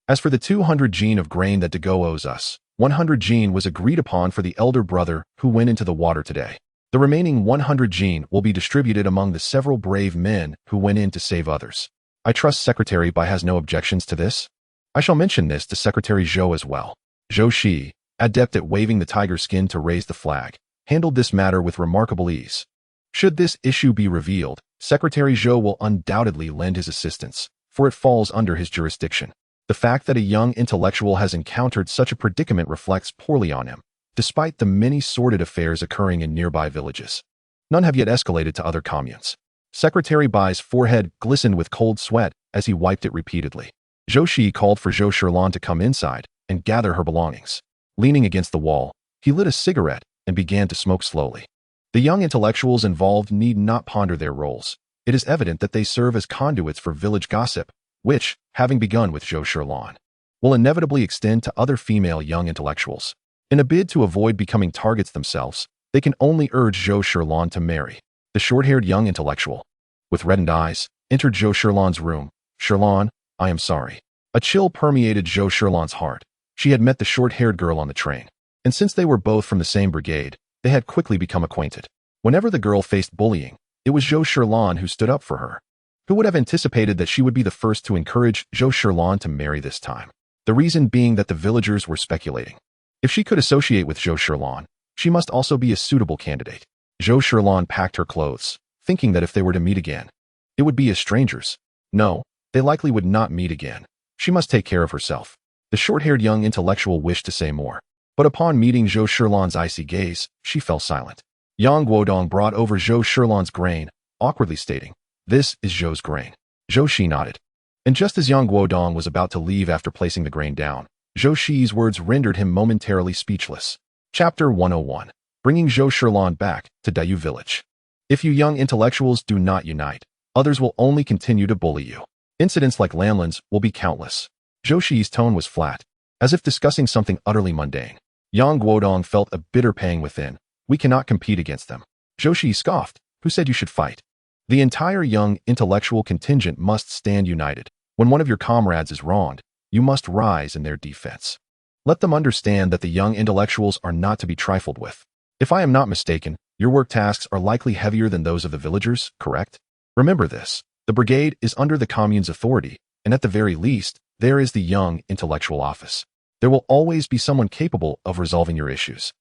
As for the 200 gene of grain that Dego owes us, 100 gene was agreed upon for the elder brother who went into the water today. The remaining 100 gene will be distributed among the several brave men who went in to save others. I trust Secretary Bai has no objections to this. I shall mention this to Secretary Zhou as well. Zhou Shiyi, adept at waving the tiger skin to raise the flag, handled this matter with remarkable ease. Should this issue be revealed, Secretary Zhou will undoubtedly lend his assistance, for it falls under his jurisdiction. The fact that a young intellectual has encountered such a predicament reflects poorly on him, despite the many sordid affairs occurring in nearby villages. None have yet escalated to other communes. Secretary Bai's forehead glistened with cold sweat as he wiped it repeatedly. Zhou Shiyi called for Zhou Shiyi to come inside and gather her belongings. Leaning against the wall, he lit a cigarette and began to smoke slowly. The young intellectuals involved need not ponder their roles. It is evident that they serve as conduits for village gossip, which, having begun with Zhou Shiyi, will inevitably extend to other female young intellectuals. In a bid to avoid becoming targets themselves, they can only urge Zhou Shiyi to marry. The short-haired young intellectual, with reddened eyes, entered Zhou Shiyi's room. "Shiyi, I am sorry." A chill permeated Zhou Shiyi's heart. She had met the short-haired girl on the train, and since they were both from the same brigade, they had quickly become acquainted. Whenever the girl faced bullying, it was Zhou Shiyi who stood up for her. Who would have anticipated that she would be the first to encourage Zhou Shiyi to marry this time? The reason being that the villagers were speculating. If she could associate with Zhou Shiyi, she must also be a suitable candidate. Zhou Shiyi packed her clothes, thinking that if they were to meet again, it would be as strangers. No, they likely would not meet again. She must take care of herself. The short-haired young intellectual wished to say more, but upon meeting Zhou Shiyi's icy gaze, she fell silent. Yang Guodong brought over Zhou Shiyi's grain, awkwardly stating, "This is Zhou's grain." Zhou Shiyi nodded. And just as Yang Guodong was about to leave after placing the grain down, Zhou Shiyi's words rendered him momentarily speechless. Chapter 101. Bringing Zhou Shiyi back to Dayu village. If you young intellectuals do not unite, others will only continue to bully you. Incidents like Lanlin's will be countless. Zhou Shiyi's tone was flat, as if discussing something utterly mundane. Yang Guodong felt a bitter pang within. "We cannot compete against them." Zhou Shiyi scoffed. "Who said you should fight? The entire young intellectual contingent must stand united. When one of your comrades is wronged, you must rise in their defense. Let them understand that the young intellectuals are not to be trifled with. If I am not mistaken, your work tasks are likely heavier than those of the villagers, correct? Remember this. The brigade is under the commune's authority, and at the very least, there is the young intellectual office. There will always be someone capable of resolving your issues.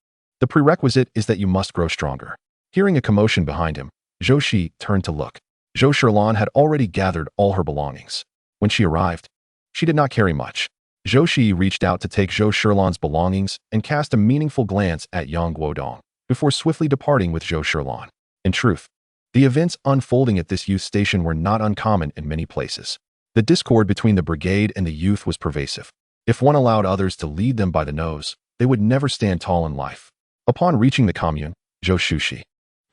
The prerequisite is that you must grow stronger." Hearing a commotion behind him, Zhou Shiyi turned to look. Zhou Shiyi had already gathered all her belongings. When she arrived, she did not carry much. Zhou Shiyi reached out to take Zhou Shiyi's belongings and cast a meaningful glance at Yang Guodong, before swiftly departing with Zhou Shiyi. In truth, the events unfolding at this youth station were not uncommon in many places. The discord between the brigade and the youth was pervasive. If one allowed others to lead them by the nose, they would never stand tall in life. Upon reaching the commune, Zhou Shiyi,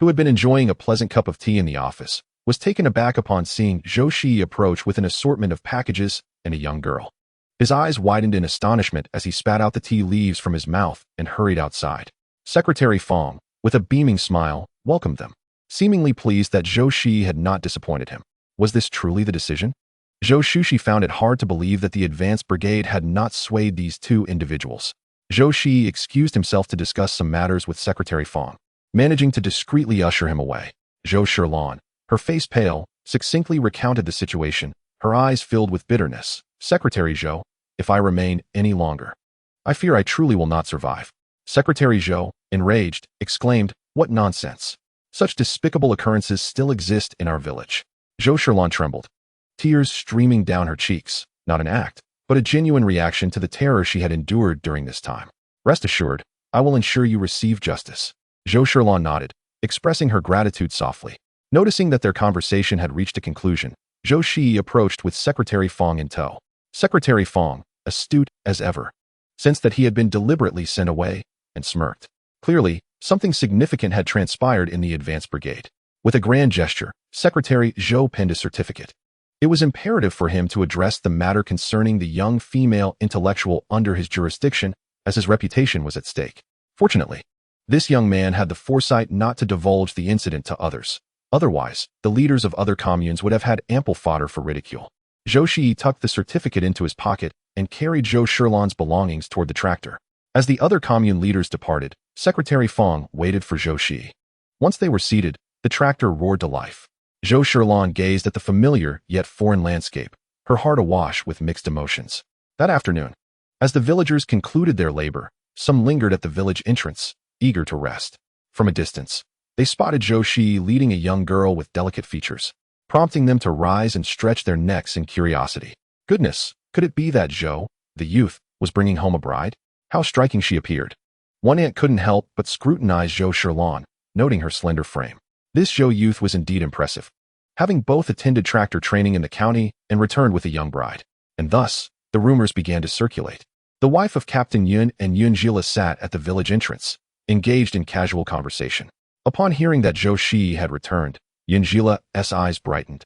who had been enjoying a pleasant cup of tea in the office, was taken aback upon seeing Zhou Shiyi approach with an assortment of packages and a young girl. His eyes widened in astonishment as he spat out the tea leaves from his mouth and hurried outside. Secretary Fong, with a beaming smile, welcomed them, seemingly pleased that Zhou Shiyi had not disappointed him. Was this truly the decision? Zhou Shiyi found it hard to believe that the advance brigade had not swayed these two individuals. Zhou Shiyi excused himself to discuss some matters with Secretary Fong, managing to discreetly usher him away. Zhou Shiyi, her face pale, succinctly recounted the situation, her eyes filled with bitterness. "Secretary Zhou, if I remain any longer, I fear I truly will not survive." Secretary Zhou, enraged, exclaimed, "What nonsense! Such despicable occurrences still exist in our village." Zhou Shiyi trembled, tears streaming down her cheeks, not an act, but a genuine reaction to the terror she had endured during this time. "Rest assured, I will ensure you receive justice." Zhou Shiyi nodded, expressing her gratitude softly. Noticing that their conversation had reached a conclusion, Zhou Shiyi approached with Secretary Fong in tow. Secretary Fong, astute as ever, sensed that he had been deliberately sent away, and smirked. Clearly, something significant had transpired in the advance brigade. With a grand gesture, Secretary Zhou penned a certificate. It was imperative for him to address the matter concerning the young female intellectual under his jurisdiction, as his reputation was at stake. Fortunately, this young man had the foresight not to divulge the incident to others. Otherwise, the leaders of other communes would have had ample fodder for ridicule. Zhou Shiyi tucked the certificate into his pocket and carried Zhou Shiyi's belongings toward the tractor. As the other commune leaders departed, Secretary Fong waited for Zhou Shiyi. Once they were seated, the tractor roared to life. Zhou Shiyi gazed at the familiar yet foreign landscape, her heart awash with mixed emotions. That afternoon, as the villagers concluded their labor, some lingered at the village entrance, eager to rest. From a distance, they spotted Zhou Shiyi leading a young girl with delicate features, prompting them to rise and stretch their necks in curiosity. "Goodness, Could it be that Zhou, the youth, was bringing home a bride? How striking she appeared. One aunt couldn't help but scrutinize Zhou Shiyi, noting her slender frame. This Zhou youth was indeed impressive, having both attended tractor training in the county and returned with a young bride. And thus, the rumors began to circulate. The wife of Captain Yun and Yunjila sat at the village entrance, engaged in casual conversation. Upon hearing that Zhou Shiyi had returned, Yunjila's eyes brightened,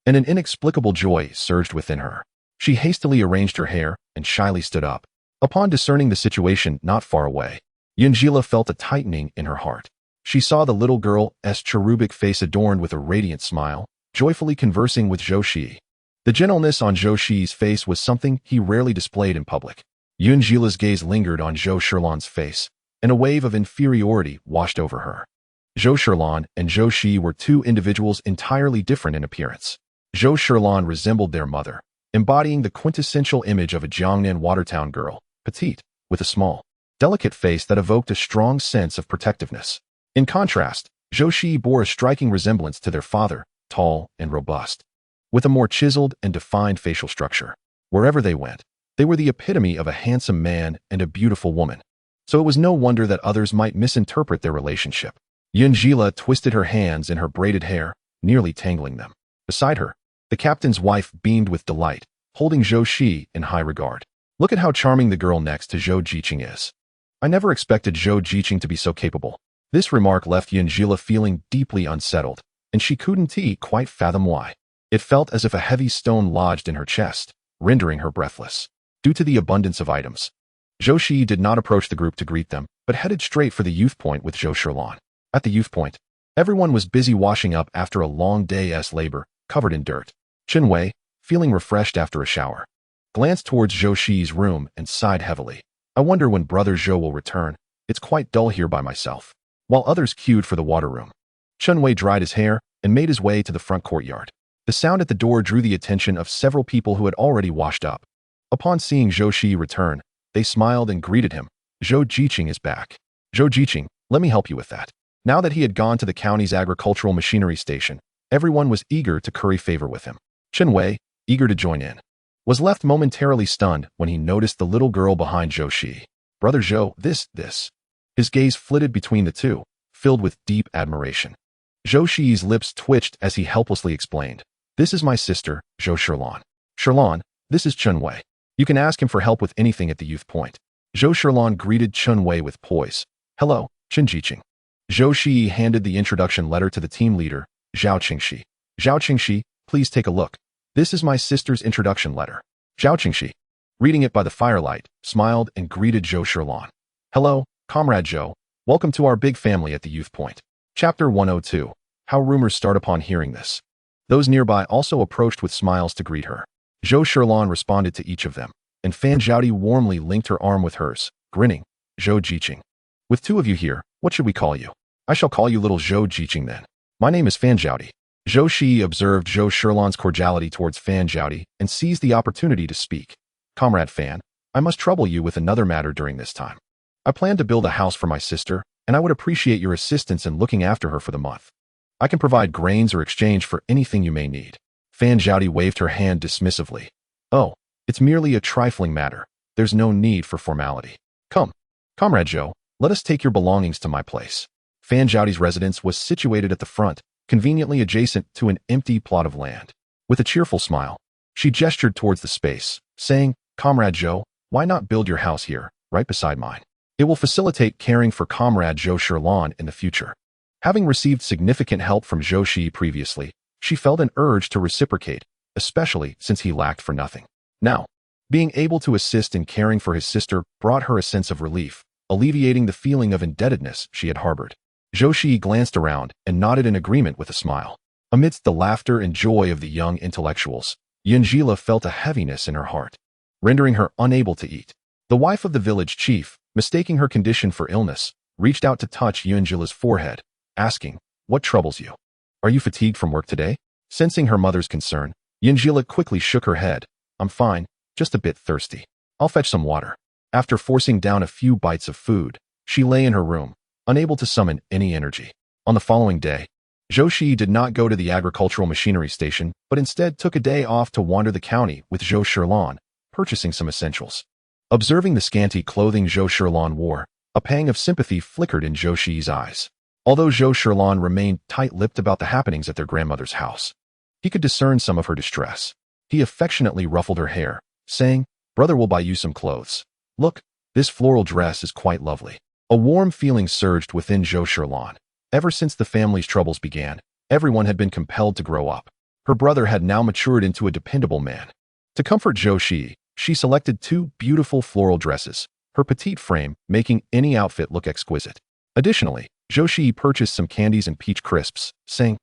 and an inexplicable joy surged within her. She hastily arranged her hair and shyly stood up. Upon discerning the situation not far away, Yunjila felt a tightening in her heart. She saw the little girl's cherubic face adorned with a radiant smile, joyfully conversing with Zhou Shiyi. The gentleness on Zhou Shiyi's face was something he rarely displayed in public. Yunjila's gaze lingered on Zhou Shiyi's face, and a wave of inferiority washed over her. Zhou Shiyi and Zhou Shiyi were two individuals entirely different in appearance. Zhou Shiyi resembled their mother, embodying the quintessential image of a Jiangnan Watertown girl, petite, with a small, delicate face that evoked a strong sense of protectiveness. In contrast, Zhou Shiyi bore a striking resemblance to their father, tall and robust, with a more chiseled and defined facial structure. Wherever they went, they were the epitome of a handsome man and a beautiful woman. So it was no wonder that others might misinterpret their relationship. Yunjila twisted her hands in her braided hair, nearly tangling them. Beside her, the captain's wife beamed with delight, holding Zhou Shiyi in high regard. Look at how charming the girl next to Zhou Jiqing is. I never expected Zhou Jiqing to be so capable. This remark left Yunjila feeling deeply unsettled, and she couldn't quite fathom why. It felt as if a heavy stone lodged in her chest, rendering her breathless. Due to the abundance of items, Zhou Shiyi did not approach the group to greet them, but headed straight for the youth point with Zhou Shiyi. At the youth point, everyone was busy washing up after a long day's labor, covered in dirt. Chen Wei, feeling refreshed after a shower, glanced towards Zhou Shiyi's room and sighed heavily. I wonder when Brother Zhou will return. It's quite dull here by myself. While others queued for the water room, Chen Wei dried his hair and made his way to the front courtyard. The sound at the door drew the attention of several people who had already washed up. Upon seeing Zhou Shiyi return, they smiled and greeted him. Zhou Jiqing is back. Zhou Jiqing, let me help you with that. Now that he had gone to the county's agricultural machinery station, everyone was eager to curry favor with him. Chen Wei, eager to join in, was left momentarily stunned when he noticed the little girl behind Zhou Shiyi. Brother Zhou, this. His gaze flitted between the two, filled with deep admiration. Zhou Shiyi's lips twitched as he helplessly explained. This is my sister, Zhou Shiyi. Shiyi, this is Chen Wei. You can ask him for help with anything at the youth point. Zhou Shiyi greeted Chen Wei with poise. Hello, Chen Jiqing. Zhou Shiyi handed the introduction letter to the team leader, Zhao Qingxi. Zhao Qingxi, please take a look. This is my sister's introduction letter. Zhao Qingxi, reading it by the firelight, smiled and greeted Zhou Shiyi. Hello, Comrade Zhou. Welcome to our big family at the youth point. Chapter 102. How rumors start upon hearing this. Those nearby also approached with smiles to greet her. Zhou Shiyi responded to each of them, and Fan Zhaodi warmly linked her arm with hers, grinning. Zhou Jiqing. With two of you here, what should we call you? I shall call you little Zhou Jiqing then. My name is Fan Zhaodi. Zhou Shiyi observed Zhou Shiyi's cordiality towards Fan Zhaodi and seized the opportunity to speak. Comrade Fan, I must trouble you with another matter during this time. I plan to build a house for my sister, and I would appreciate your assistance in looking after her for the month. I can provide grains or exchange for anything you may need. Fan Zhaodi waved her hand dismissively. Oh, it's merely a trifling matter. There's no need for formality. Come, Comrade Zhou, let us take your belongings to my place. Fan Zhaodi's residence was situated at the front, conveniently adjacent to an empty plot of land. With a cheerful smile, she gestured towards the space, saying, Comrade Zhou, why not build your house here, right beside mine? It will facilitate caring for Comrade Zhou Shiyi in the future. Having received significant help from Zhou Shiyi previously, she felt an urge to reciprocate, especially since he lacked for nothing. Now, being able to assist in caring for his sister brought her a sense of relief, alleviating the feeling of indebtedness she had harbored. Zhou Shiyi glanced around and nodded in agreement with a smile. Amidst the laughter and joy of the young intellectuals, Yunjila felt a heaviness in her heart, rendering her unable to eat. The wife of the village chief, mistaking her condition for illness, reached out to touch Yunjila's forehead, asking, What troubles you? Are you fatigued from work today? Sensing her mother's concern, Yunjila quickly shook her head. I'm fine, just a bit thirsty. I'll fetch some water. After forcing down a few bites of food, she lay in her room, unable to summon any energy. On the following day, Zhou Shiyi did not go to the agricultural machinery station, but instead took a day off to wander the county with Zhou Shiyi, purchasing some essentials. Observing the scanty clothing Zhou Shiyi wore, a pang of sympathy flickered in Zhou Shiyi's eyes. Although Zhou Shiyi remained tight-lipped about the happenings at their grandmother's house, he could discern some of her distress. He affectionately ruffled her hair, saying, "Brother will buy you some clothes. Look, this floral dress is quite lovely." A warm feeling surged within Zhou Shiyi. Ever since the family's troubles began, everyone had been compelled to grow up. Her brother had now matured into a dependable man. To comfort Zhou Shiyi, she selected 2 beautiful floral dresses, her petite frame making any outfit look exquisite. Additionally, Zhou Shiyi purchased some candies and peach crisps, saying,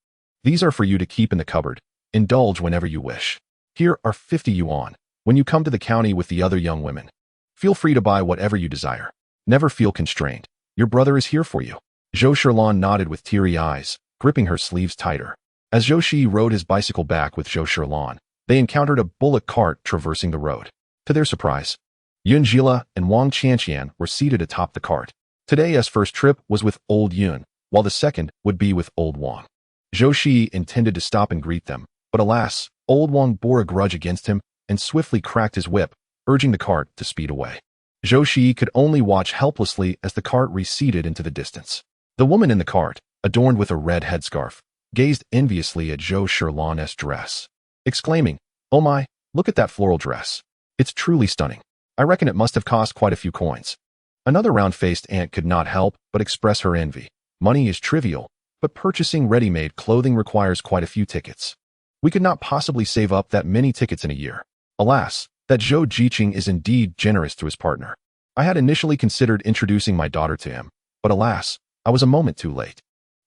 "These are for you to keep in the cupboard. Indulge whenever you wish. Here are 50 yuan. When you come to the county with the other young women, feel free to buy whatever you desire. Never feel constrained. Your brother is here for you." Zhou Shiyi nodded with teary eyes, gripping her sleeves tighter. As Zhou Shiyi rode his bicycle back with Zhou Shiyi, they encountered a bullock cart traversing the road. To their surprise, Yun Jila and Wang Qianqian were seated atop the cart. Today's first trip was with old Yun, while the second would be with old Wang. Zhou Shiyi intended to stop and greet them, but alas, old Wang bore a grudge against him and swiftly cracked his whip, urging the cart to speed away. Zhou Shiyi could only watch helplessly as the cart receded into the distance. The woman in the cart, adorned with a red headscarf, gazed enviously at Zhou Shiyi's dress, exclaiming, "Oh my, look at that floral dress. It's truly stunning. I reckon it must have cost quite a few coins." Another round-faced aunt could not help but express her envy. Money is trivial, but purchasing ready-made clothing requires quite a few tickets. We could not possibly save up that many tickets in a year. Alas, that Zhou Jiqing is indeed generous to his partner. I had initially considered introducing my daughter to him, but alas, I was a moment too late.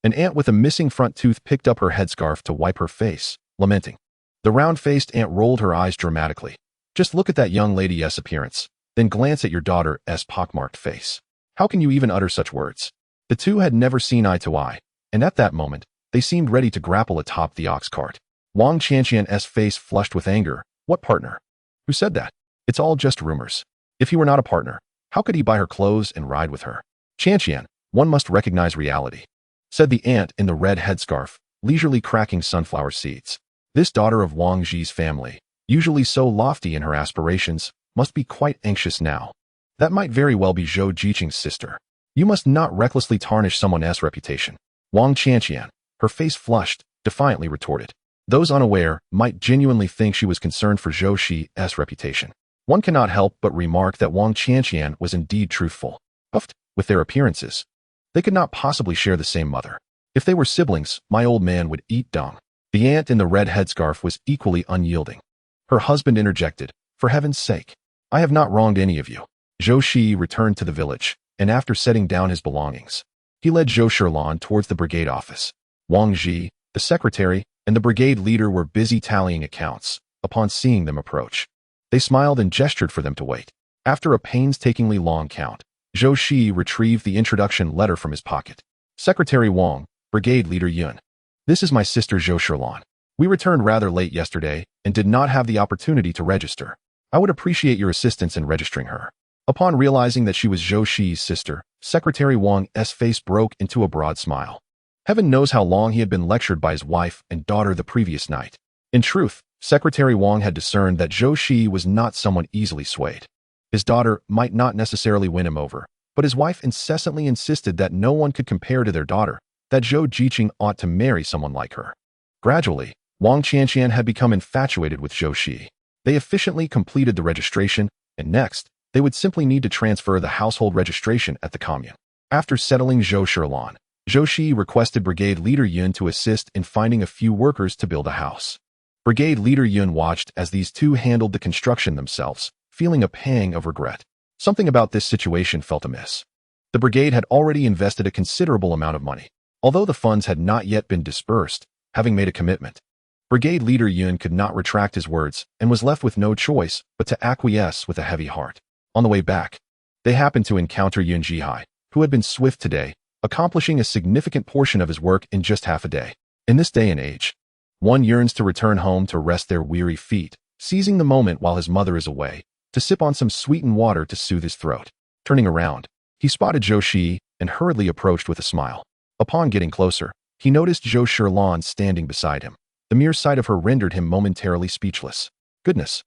An aunt with a missing front tooth picked up her headscarf to wipe her face, lamenting. The round-faced aunt rolled her eyes dramatically. "Just look at that young lady's appearance, then glance at your daughter's pockmarked face. How can you even utter such words?" The two had never seen eye to eye, and at that moment, they seemed ready to grapple atop the ox cart. Wang Qianqian's face flushed with anger. "What partner? Who said that? It's all just rumors. If he were not a partner, how could he buy her clothes and ride with her?" "Qianqian, one must recognize reality," said the aunt in the red headscarf, leisurely cracking sunflower seeds. "This daughter of Wang Zhi's family, usually so lofty in her aspirations, must be quite anxious now. That might very well be Zhou Jiqing's sister. You must not recklessly tarnish someone's reputation." Wang Qianqian, her face flushed, defiantly retorted. Those unaware might genuinely think she was concerned for Zhou Shiyi's reputation. One cannot help but remark that Wang Qianqian was indeed truthful. Puffed with their appearances, they could not possibly share the same mother. If they were siblings, my old man would eat dung. The aunt in the red headscarf was equally unyielding. Her husband interjected, "For heaven's sake, I have not wronged any of you." Zhou Shiyi returned to the village, and after setting down his belongings, he led Zhou Shiyi towards the brigade office. Wang Zhi, the secretary, and the brigade leader were busy tallying accounts. Upon seeing them approach, they smiled and gestured for them to wait. After a painstakingly long count, Zhou Shiyi retrieved the introduction letter from his pocket. "Secretary Wang, Brigade Leader Yun. This is my sister Zhou Shiyi. We returned rather late yesterday and did not have the opportunity to register. I would appreciate your assistance in registering her." Upon realizing that she was Zhou Shiyi's sister, Secretary Wang's face broke into a broad smile. Heaven knows how long he had been lectured by his wife and daughter the previous night. In truth, Secretary Wang had discerned that Zhou Shiyi was not someone easily swayed. His daughter might not necessarily win him over, but his wife incessantly insisted that no one could compare to their daughter, that Zhou Jiqing ought to marry someone like her. Gradually, Wang Qianqian had become infatuated with Zhou Shiyi. They efficiently completed the registration, and next, they would simply need to transfer the household registration at the commune. After settling Zhou Shiyi, Zhou Shiyi requested Brigade Leader Yun to assist in finding a few workers to build a house. Brigade Leader Yun watched as these two handled the construction themselves, feeling a pang of regret. Something about this situation felt amiss. The brigade had already invested a considerable amount of money. Although the funds had not yet been dispersed, having made a commitment, Brigade Leader Yun could not retract his words and was left with no choice but to acquiesce with a heavy heart. On the way back, they happened to encounter Yun Jihai, who had been swift today, accomplishing a significant portion of his work in just half a day. In this day and age, one yearns to return home to rest their weary feet, seizing the moment while his mother is away, to sip on some sweetened water to soothe his throat. Turning around, he spotted Zhou Shiyi and hurriedly approached with a smile. Upon getting closer, he noticed Zhou Shiyi standing beside him. The mere sight of her rendered him momentarily speechless. Goodness!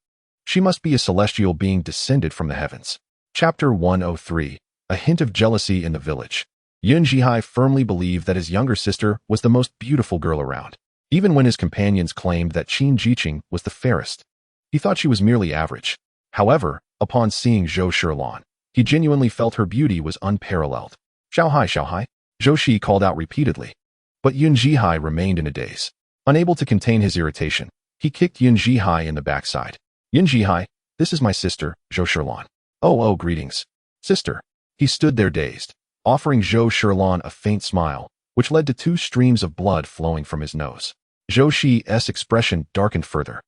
She must be a celestial being descended from the heavens. Chapter 103. A hint of jealousy in the village. Yun Zhihai firmly believed that his younger sister was the most beautiful girl around. Even when his companions claimed that Qin Jiqing was the fairest, he thought she was merely average. However, upon seeing Zhou Shiyi, he genuinely felt her beauty was unparalleled. Xiao Hai, Zhou Shiyi called out repeatedly. But Yun Zhihai remained in a daze. Unable to contain his irritation, he kicked Yun Zhihai in the backside. Yun Zhihai, this is my sister, Zhou Shiyi. Oh, greetings. Sister. He stood there dazed, offering Zhou Shiyi a faint smile, which led to 2 streams of blood flowing from his nose. Zhou Shiyi's expression darkened further.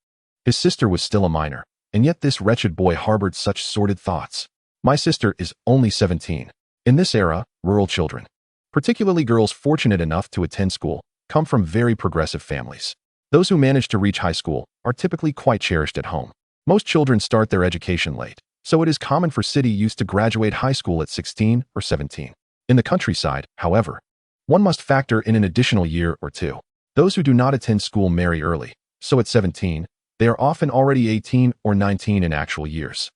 His sister was still a minor, and yet this wretched boy harbored such sordid thoughts. My sister is only 17. In this era, rural children, particularly girls fortunate enough to attend school, come from very progressive families. Those who manage to reach high school are typically quite cherished at home. Most children start their education late, so it is common for city youth to graduate high school at 16 or 17. In the countryside, however, one must factor in an additional year or 2. Those who do not attend school marry early, so at 17, they are often already 18 or 19 in actual years.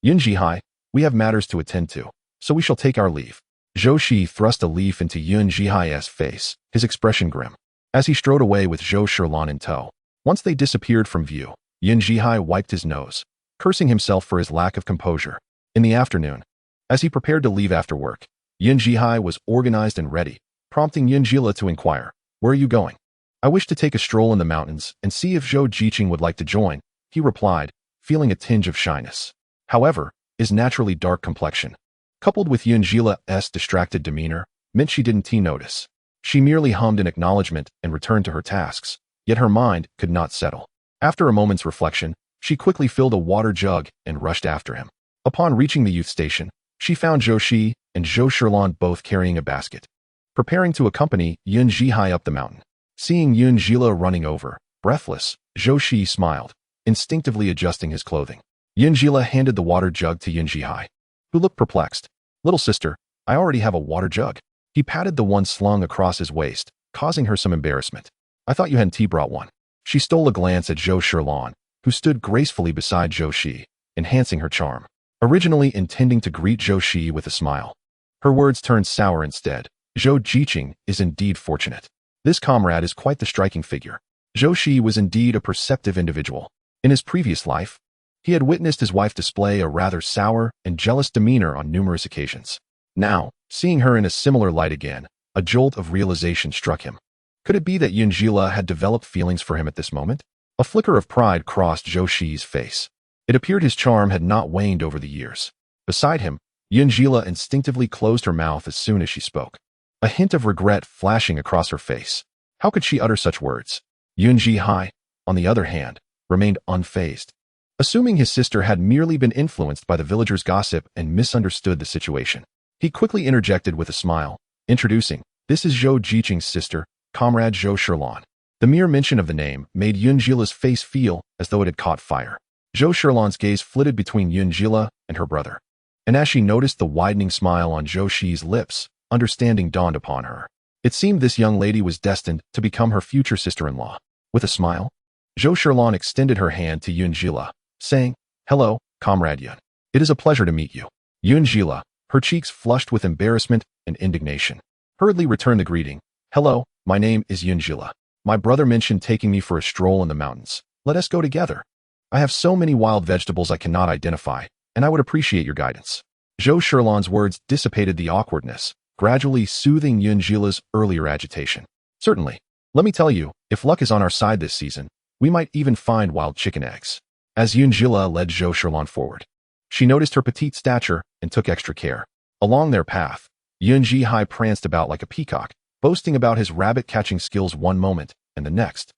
Yun Zhihai, we have matters to attend to, so we shall take our leave. Zhou Shiyi thrust a leaf into Yun Zhihai's face, his expression grim, as he strode away with Zhou Shiyi in tow. Once they disappeared from view, Yun Zhihai wiped his nose, cursing himself for his lack of composure. In the afternoon, as he prepared to leave after work, Yun Zhihai was organized and ready, prompting Yun Zhihai to inquire, "Where are you going?" "I wish to take a stroll in the mountains and see if Zhou Jiqing would like to join," he replied, feeling a tinge of shyness. However, his naturally dark complexion, coupled with Yun Zhihai's distracted demeanor, meant she didn't notice. She merely hummed in acknowledgement and returned to her tasks, yet her mind could not settle. After a moment's reflection, she quickly filled a water jug and rushed after him. Upon reaching the youth station, she found Zhou Shiyi and Zhou Shiyi both carrying a basket, preparing to accompany Yun Zhihai up the mountain. Seeing Yun Zhihai running over, breathless, Zhou Shiyi smiled, instinctively adjusting his clothing. Yun Zhihai handed the water jug to Yun Zhihai, who looked perplexed. "Little sister, I already have a water jug." He patted the one slung across his waist, causing her some embarrassment. "I thought you hadn't brought one." She stole a glance at Zhou Shiyi, who stood gracefully beside Zhou Shiyi, enhancing her charm. Originally intending to greet Zhou Shiyi with a smile, her words turned sour instead. Zhou Jiqing is indeed fortunate. This comrade is quite the striking figure. Zhou Shiyi was indeed a perceptive individual. In his previous life, he had witnessed his wife display a rather sour and jealous demeanor on numerous occasions. Now, seeing her in a similar light again, a jolt of realization struck him. Could it be that Yun Zhihai had developed feelings for him at this moment? A flicker of pride crossed Zhou Shiyi's face. It appeared his charm had not waned over the years. Beside him, Yun Zhihai instinctively closed her mouth as soon as she spoke, a hint of regret flashing across her face. How could she utter such words? Yun Zhihai, on the other hand, remained unfazed, assuming his sister had merely been influenced by the villagers' gossip and misunderstood the situation. He quickly interjected with a smile, introducing, "This is Zhou Jiqing's sister, comrade Zhou Shiyi." The mere mention of the name made Yun Zhihai's face feel as though it had caught fire. Zhou Shiyi's gaze flitted between Yun Zhihai and her brother, and as she noticed the widening smile on Zhou Shiyi's lips, understanding dawned upon her. It seemed this young lady was destined to become her future sister-in-law. With a smile, Zhou Shiyi extended her hand to Yun Zhihai, saying, "Hello, comrade Yun. It is a pleasure to meet you." Yun Zhihai, her cheeks flushed with embarrassment and indignation, hurriedly returned the greeting. "Hello, my name is Yun Zhihai. My brother mentioned taking me for a stroll in the mountains. Let us go together. I have so many wild vegetables I cannot identify, and I would appreciate your guidance." Zhou Shiyi's words dissipated the awkwardness, gradually soothing Yun Zhihai's earlier agitation. "Certainly. Let me tell you, if luck is on our side this season, we might even find wild chicken eggs." As Yun Zhihai led Zhou Shiyi forward, she noticed her petite stature and took extra care. Along their path, Yun Zhihai pranced about like a peacock, boasting about his rabbit-catching skills one moment and the next,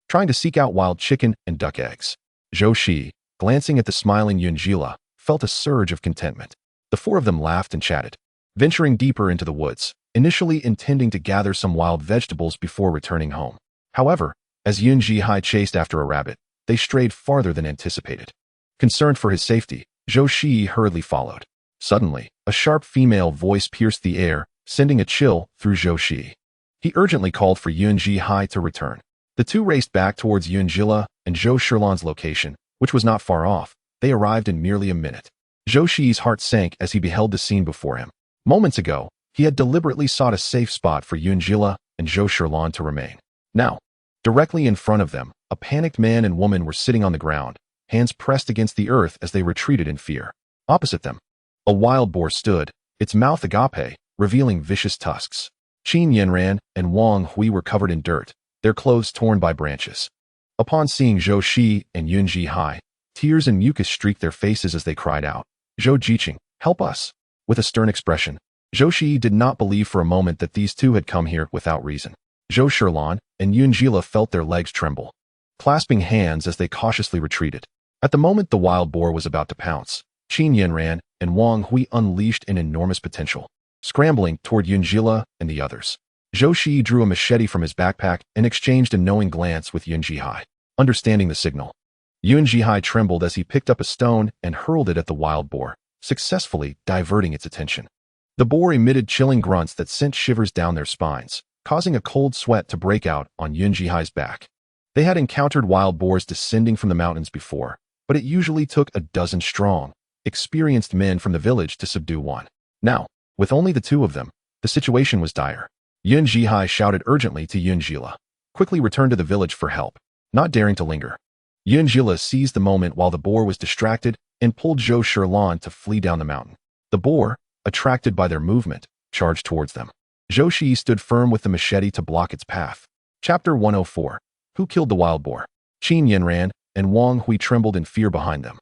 trying to seek out wild chicken and duck eggs. Zhou Shiyi, glancing at the smiling Yun Zhihai, felt a surge of contentment. The 4 of them laughed and chatted, venturing deeper into the woods, initially intending to gather some wild vegetables before returning home. However, as Yun Zhihai chased after a rabbit, they strayed farther than anticipated. Concerned for his safety, Zhou Shiyi hurriedly followed. Suddenly, a sharp female voice pierced the air, sending a chill through Zhou Shiyi. He urgently called for Yun Zhihai to return. The 2 raced back towards Yun Zhihai and Zhou Shiyi's location, which was not far off, They arrived in merely a minute. Zhou Shiyi's heart sank as he beheld the scene before him. Moments ago, he had deliberately sought a safe spot for Yunjila and Zhou Shiyi to remain. Now, directly in front of them, a panicked man and woman were sitting on the ground, hands pressed against the earth as they retreated in fear. Opposite them, a wild boar stood, its mouth agape, revealing vicious tusks. Qin Yanran and Wang Hui were covered in dirt, their clothes torn by branches. Upon seeing Zhou Shiyi and Yun Jihai, tears and mucus streaked their faces as they cried out, "Zhou Jiqing, help us!" With a stern expression, Zhou Shiyi did not believe for a moment that these two had come here without reason. Zhou Shiyi and Yunjila felt their legs tremble, clasping hands as they cautiously retreated. At the moment the wild boar was about to pounce, Qin Yanran and Wang Hui unleashed an enormous potential, scrambling toward Yunjila and the others. Zhou Shiyi drew a machete from his backpack and exchanged a knowing glance with Yun Jihai. Understanding the signal, Yun Jihai trembled as he picked up a stone and hurled it at the wild boar, successfully diverting its attention. The boar emitted chilling grunts that sent shivers down their spines, causing a cold sweat to break out on Yun Jihai's back. They had encountered wild boars descending from the mountains before, but it usually took a dozen strong, experienced men from the village to subdue one. Now, with only the two of them, the situation was dire. Yun Jihai shouted urgently to Yunjila, "Quickly return to the village for help," not daring to linger. Yunjila seized the moment while the boar was distracted and pulled Zhou Shiyi to flee down the mountain. The boar, attracted by their movement, charged towards them. Zhou Shiyi stood firm with the machete to block its path. Chapter 104. Who killed the wild boar? Qin Yanran and Wang Hui trembled in fear behind them,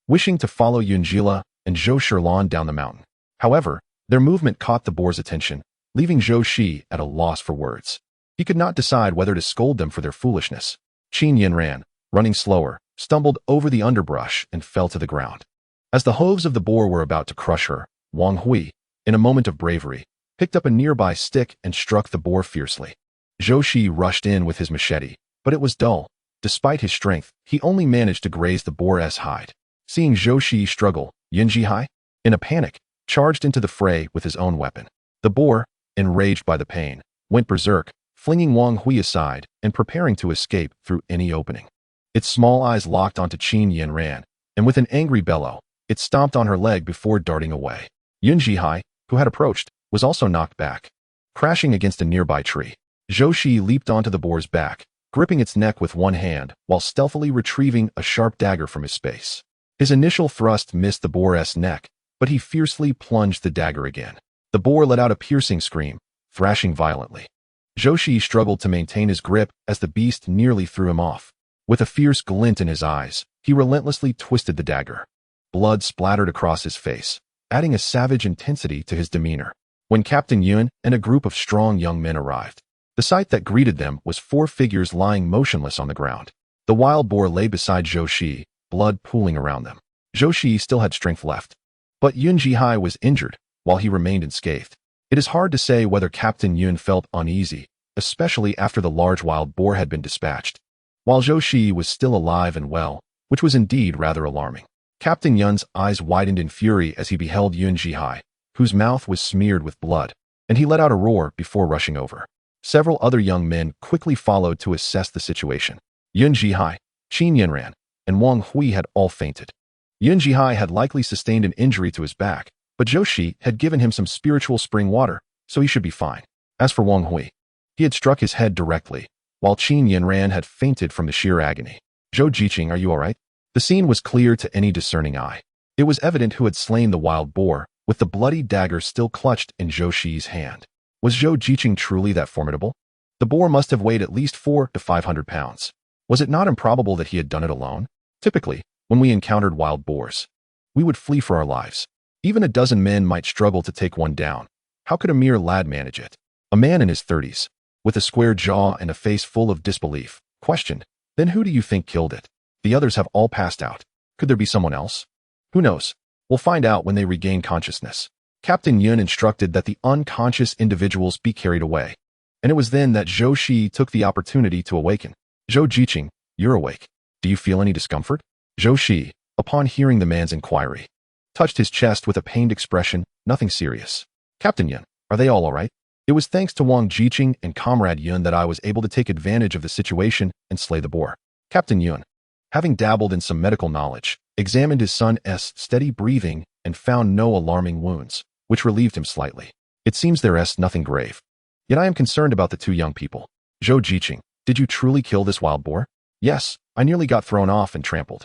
wishing to follow Yunjila and Zhou Shiyi down the mountain. However, their movement caught the boar's attention, leaving Zhou Shiyi at a loss for words. He could not decide whether to scold them for their foolishness. Qin Yanran, running slower, stumbled over the underbrush and fell to the ground. As the hooves of the boar were about to crush her, Wang Hui, in a moment of bravery, picked up a nearby stick and struck the boar fiercely. Zhou Shiyi rushed in with his machete, but it was dull. Despite his strength, he only managed to graze the boar's hide. Seeing Zhou Shiyi struggle, Yun Jihai, in a panic, charged into the fray with his own weapon. The boar, enraged by the pain, went berserk, flinging Wang Hui aside and preparing to escape through any opening. Its small eyes locked onto Qin Yanran, and with an angry bellow, it stomped on her leg before darting away. Yun Jihai, who had approached, was also knocked back, crashing against a nearby tree. Zhou Shiyi leaped onto the boar's back, gripping its neck with one hand while stealthily retrieving a sharp dagger from his space. His initial thrust missed the boar's neck, but he fiercely plunged the dagger again. The boar let out a piercing scream, thrashing violently. Zhou Shiyi struggled to maintain his grip as the beast nearly threw him off. With a fierce glint in his eyes, he relentlessly twisted the dagger. Blood splattered across his face, adding a savage intensity to his demeanor. When Captain Yun and a group of strong young men arrived, the sight that greeted them was four figures lying motionless on the ground. The wild boar lay beside Zhou Shiyi, blood pooling around them. Zhou Shiyi still had strength left, but Yun Jihai was injured, while he remained unscathed. It is hard to say whether Captain Yun felt uneasy, especially after the large wild boar had been dispatched, while Zhou Shiyi was still alive and well, which was indeed rather alarming. Captain Yun's eyes widened in fury as he beheld Yun Jihai, whose mouth was smeared with blood, and he let out a roar before rushing over. Several other young men quickly followed to assess the situation. Yun Jihai, Qin Yanran, and Wang Hui had all fainted. Yun Jihai had likely sustained an injury to his back, but Zhou Shiyi had given him some spiritual spring water, so he should be fine. As for Wang Hui, he had struck his head directly, while Qin Yanran had fainted from the sheer agony. "Zhou Jiqing, are you all right?" The scene was clear to any discerning eye. It was evident who had slain the wild boar, with the bloody dagger still clutched in Zhou Shiyi's hand. Was Zhou Jiqing truly that formidable? The boar must have weighed at least 400 to 500 pounds. Was it not improbable that he had done it alone? Typically, when we encountered wild boars, we would flee for our lives. Even a dozen men might struggle to take one down. How could a mere lad manage it? A man in his 30s, with a square jaw and a face full of disbelief, questioned, "Then who do you think killed it? The others have all passed out. Could there be someone else?" "Who knows? We'll find out when they regain consciousness." Captain Yun instructed that the unconscious individuals be carried away, and it was then that Zhou Shiyi took the opportunity to awaken. "Zhou Jiqing, you're awake. Do you feel any discomfort?" Zhou Shiyi, upon hearing the man's inquiry, touched his chest with a pained expression. "Nothing serious." "Captain Yun, are they all right?" "It was thanks to Wang Jiqing and Comrade Yun that I was able to take advantage of the situation and slay the boar." Captain Yun, having dabbled in some medical knowledge, examined his son's steady breathing and found no alarming wounds, which relieved him slightly. It seems there is nothing grave. Yet I am concerned about the two young people. Zhou Shiyi, did you truly kill this wild boar? Yes, I nearly got thrown off and trampled.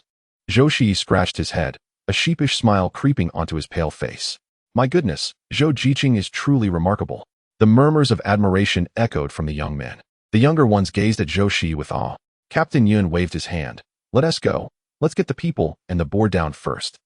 Zhou Shiyi scratched his head, a sheepish smile creeping onto his pale face. My goodness, Zhou Shiyi is truly remarkable. The murmurs of admiration echoed from the young men. The younger ones gazed at Zhou Shiyi with awe. Captain Yun waved his hand. Let us go. Let's get the people and the boar down first.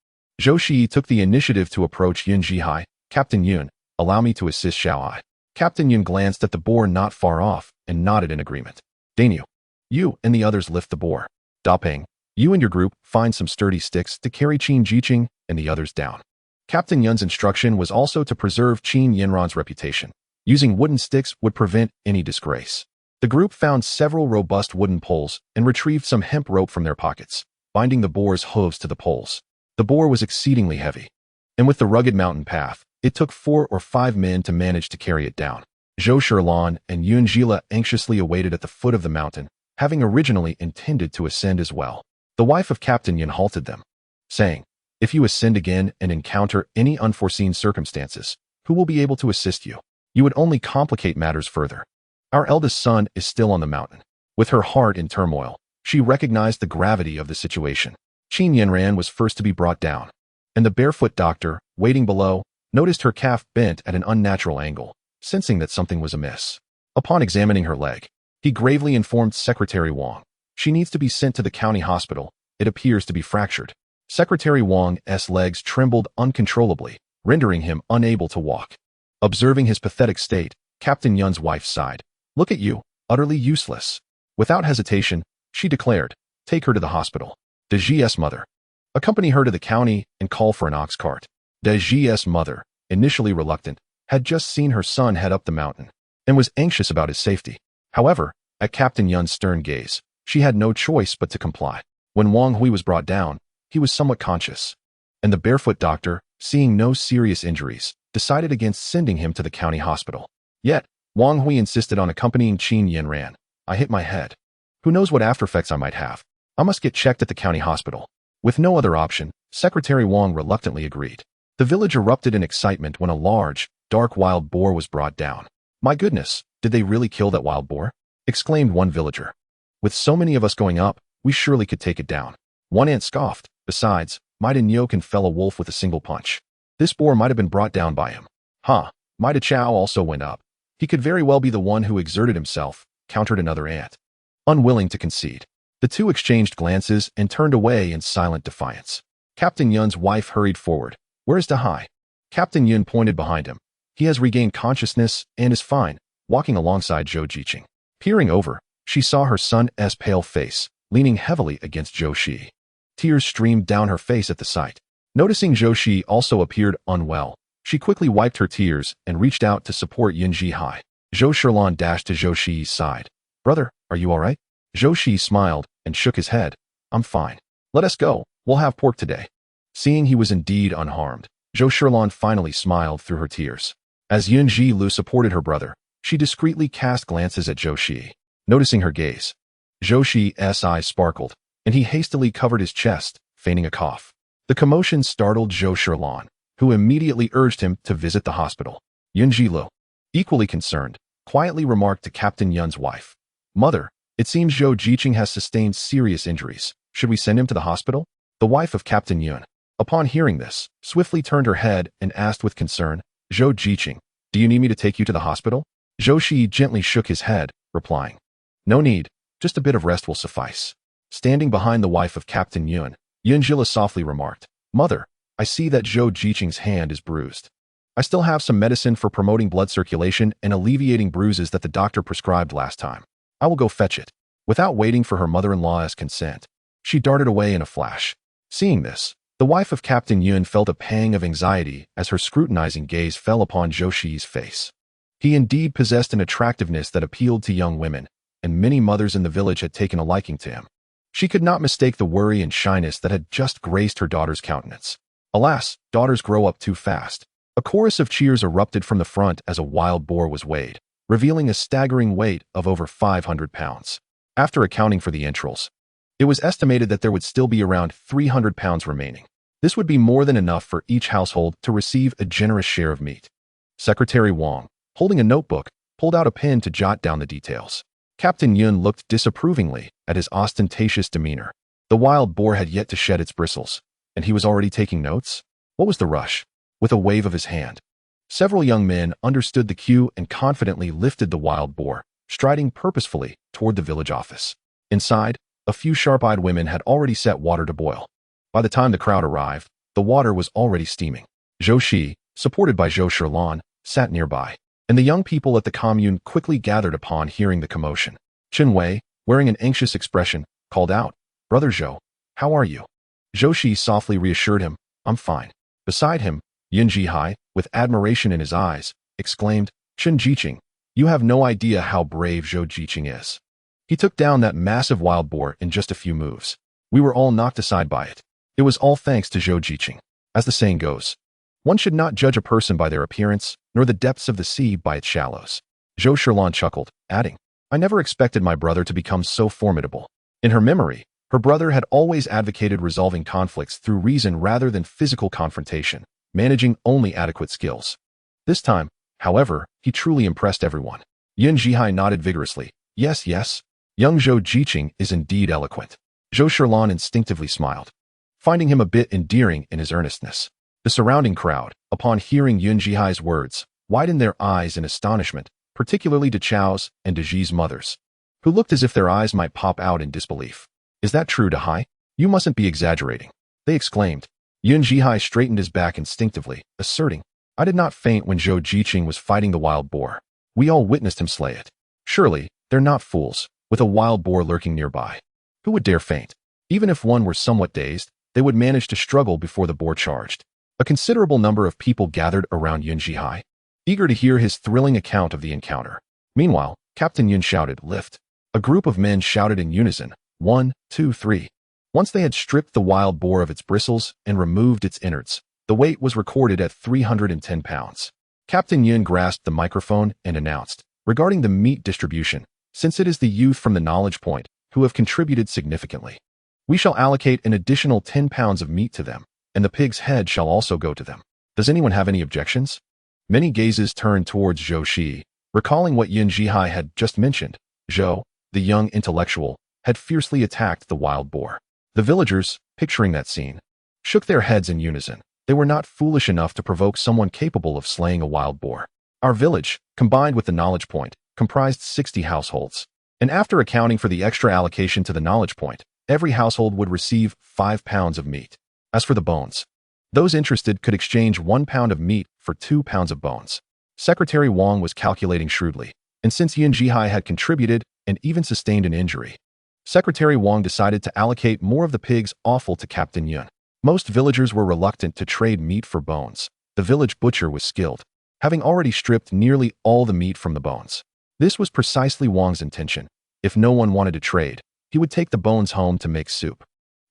Zhou Shiyi took the initiative to approach Yun Jihai. Captain Yun, allow me to assist, shall I? Captain Yun glanced at the boar not far off and nodded in agreement. Dainu, you and the others lift the boar. Da Peng, you and your group find some sturdy sticks to carry Qin Jiqing and the others down. Captain Yun's instruction was also to preserve Qin Yinran's reputation. Using wooden sticks would prevent any disgrace. The group found several robust wooden poles and retrieved some hemp rope from their pockets, binding the boar's hooves to the poles. The boar was exceedingly heavy, and with the rugged mountain path, it took 4 or 5 men to manage to carry it down. Zhou Shiyi and Yun Jila anxiously awaited at the foot of the mountain, having originally intended to ascend as well. The wife of Captain Yun halted them, saying, if you ascend again and encounter any unforeseen circumstances, who will be able to assist you? You would only complicate matters further. Our eldest son is still on the mountain. With her heart in turmoil, she recognized the gravity of the situation. Qin Yinran was first to be brought down, and the barefoot doctor, waiting below, noticed her calf bent at an unnatural angle, sensing that something was amiss. Upon examining her leg, he gravely informed Secretary Wang, she needs to be sent to the county hospital. It appears to be fractured. Secretary Wang's legs trembled uncontrollably, rendering him unable to walk. Observing his pathetic state, Captain Yun's wife sighed. Look at you, utterly useless. Without hesitation, she declared, take her to the hospital. Deji's mother. Accompany her to the county and call for an ox cart. Deji's mother, initially reluctant, had just seen her son head up the mountain and was anxious about his safety. However, at Captain Yun's stern gaze, she had no choice but to comply. When Wang Hui was brought down, he was somewhat conscious, and the barefoot doctor, seeing no serious injuries, decided against sending him to the county hospital. Yet, Wang Hui insisted on accompanying Qin Yinran. I hit my head. Who knows what after effects I might have? I must get checked at the county hospital. With no other option, Secretary Wang reluctantly agreed. The village erupted in excitement when a large, dark wild boar was brought down. My goodness, did they really kill that wild boar? Exclaimed one villager. With so many of us going up, we surely could take it down. One ant scoffed. Besides, Maida Nyo can fell a wolf with a single punch. This boar might have been brought down by him. Maida Chao also went up. He could very well be the one who exerted himself, countered another ant. Unwilling to concede, the two exchanged glances and turned away in silent defiance. Captain Yun's wife hurried forward. Where's Dahai? Captain Yun pointed behind him. He has regained consciousness and is fine, walking alongside Zhou Shiyi. Peering over, she saw her son's pale face, leaning heavily against Zhou Shiyi. Tears streamed down her face at the sight. Noticing Zhou Shiyi also appeared unwell, she quickly wiped her tears and reached out to support Yun Jihai. Zhou Shiyi dashed to Zhou Shiyi's side. Brother, are you all right? Zhou Shiyi smiled and shook his head. I'm fine. Let us go. We'll have pork today. Seeing he was indeed unharmed, Zhou Shiyi finally smiled through her tears. As Yun Jilu supported her brother, she discreetly cast glances at Zhou Shiyi. Noticing her gaze, Zhou Shiyi's eyes sparkled, and he hastily covered his chest, feigning a cough. The commotion startled Zhou Shiyi, who immediately urged him to visit the hospital. Yun Jilu, equally concerned, quietly remarked to Captain Yun's wife. Mother, it seems Zhou Shiyi has sustained serious injuries. Should we send him to the hospital? The wife of Captain Yun, upon hearing this, swiftly turned her head and asked with concern, Zhou Shiyi, do you need me to take you to the hospital? Zhou Shiyi gently shook his head, replying, no need, just a bit of rest will suffice. Standing behind the wife of Captain Yun, Yun Jila softly remarked, Mother, I see that Zhou Shiyi's hand is bruised. I still have some medicine for promoting blood circulation and alleviating bruises that the doctor prescribed last time. I will go fetch it. Without waiting for her mother-in-law's consent, she darted away in a flash. Seeing this, the wife of Captain Yun felt a pang of anxiety as her scrutinizing gaze fell upon Zhou Shiyi's face. He indeed possessed an attractiveness that appealed to young women, and many mothers in the village had taken a liking to him. She could not mistake the worry and shyness that had just graced her daughter's countenance. Alas, daughters grow up too fast. A chorus of cheers erupted from the front as a wild boar was weighed, revealing a staggering weight of over 500 pounds. After accounting for the entrails, It was estimated that there would still be around 300 pounds remaining. This would be more than enough for each household to receive a generous share of meat. Secretary Wang, holding a notebook, pulled out a pen to jot down the details. Captain Yun looked disapprovingly at his ostentatious demeanor. The wild boar had yet to shed its bristles, and he was already taking notes? What was the rush? With a wave of his hand, several young men understood the cue and confidently lifted the wild boar, striding purposefully toward the village office. Inside, a few sharp-eyed women had already set water to boil. By the time the crowd arrived, the water was already steaming. Zhou Shiyi, supported by Zhou Shiyi, sat nearby, and the young people at the commune quickly gathered upon hearing the commotion. Chen Wei, wearing an anxious expression, called out, "Brother Zhou, how are you?" Zhou Shiyi softly reassured him, "I'm fine." Beside him, Yin Jihai, with admiration in his eyes, exclaimed, "Chen Jiqing, you have no idea how brave Zhou Jiqing is. He took down that massive wild boar in just a few moves. We were all knocked aside by it. It was all thanks to Zhou Jiqing. As the saying goes, one should not judge a person by their appearance, nor the depths of the sea by its shallows." Zhou Shiyi chuckled, adding, "I never expected my brother to become so formidable." In her memory, her brother had always advocated resolving conflicts through reason rather than physical confrontation, managing only adequate skills. This time, however, he truly impressed everyone. Yin Jihai nodded vigorously. "Yes, yes. Young Zhou Jiqing is indeed eloquent." Zhou Shiyi instinctively smiled, finding him a bit endearing in his earnestness. The surrounding crowd, upon hearing Yin Jihai's words, widened their eyes in astonishment, particularly De Chao's and De Ji's mothers, who looked as if their eyes might pop out in disbelief. "Is that true, De Hai? You mustn't be exaggerating," they exclaimed. Yin Jihai straightened his back instinctively, asserting, "I did not faint when Zhou Jiqing was fighting the wild boar. We all witnessed him slay it. Surely, they're not fools, with a wild boar lurking nearby. Who would dare faint? Even if one were somewhat dazed, they would manage to struggle before the boar charged." A considerable number of people gathered around Yin Jihai, eager to hear his thrilling account of the encounter. Meanwhile, Captain Yun shouted, "Lift." A group of men shouted in unison, 1, 2, 3. Once they had stripped the wild boar of its bristles and removed its innards, the weight was recorded at 310 pounds. Captain Yun grasped the microphone and announced, "Regarding the meat distribution, since it is the youth from the knowledge point who have contributed significantly, we shall allocate an additional 10 pounds of meat to them, and the pig's head shall also go to them. Does anyone have any objections?" Many gazes turned towards Zhou Shiyi, recalling what Yin Jihai had just mentioned. Zhou, the young intellectual, had fiercely attacked the wild boar. The villagers, picturing that scene, shook their heads in unison. They were not foolish enough to provoke someone capable of slaying a wild boar. Our village, combined with the knowledge point, comprised 60 households. And after accounting for the extra allocation to the knowledge point, every household would receive 5 pounds of meat. As for the bones, those interested could exchange 1 pound of meat for 2 pounds of bones. Secretary Wang was calculating shrewdly, and since Yin Jihai had contributed and even sustained an injury, Secretary Wang decided to allocate more of the pig's offal to Captain Yun. Most villagers were reluctant to trade meat for bones. The village butcher was skilled, having already stripped nearly all the meat from the bones. This was precisely Wang's intention. If no one wanted to trade, he would take the bones home to make soup.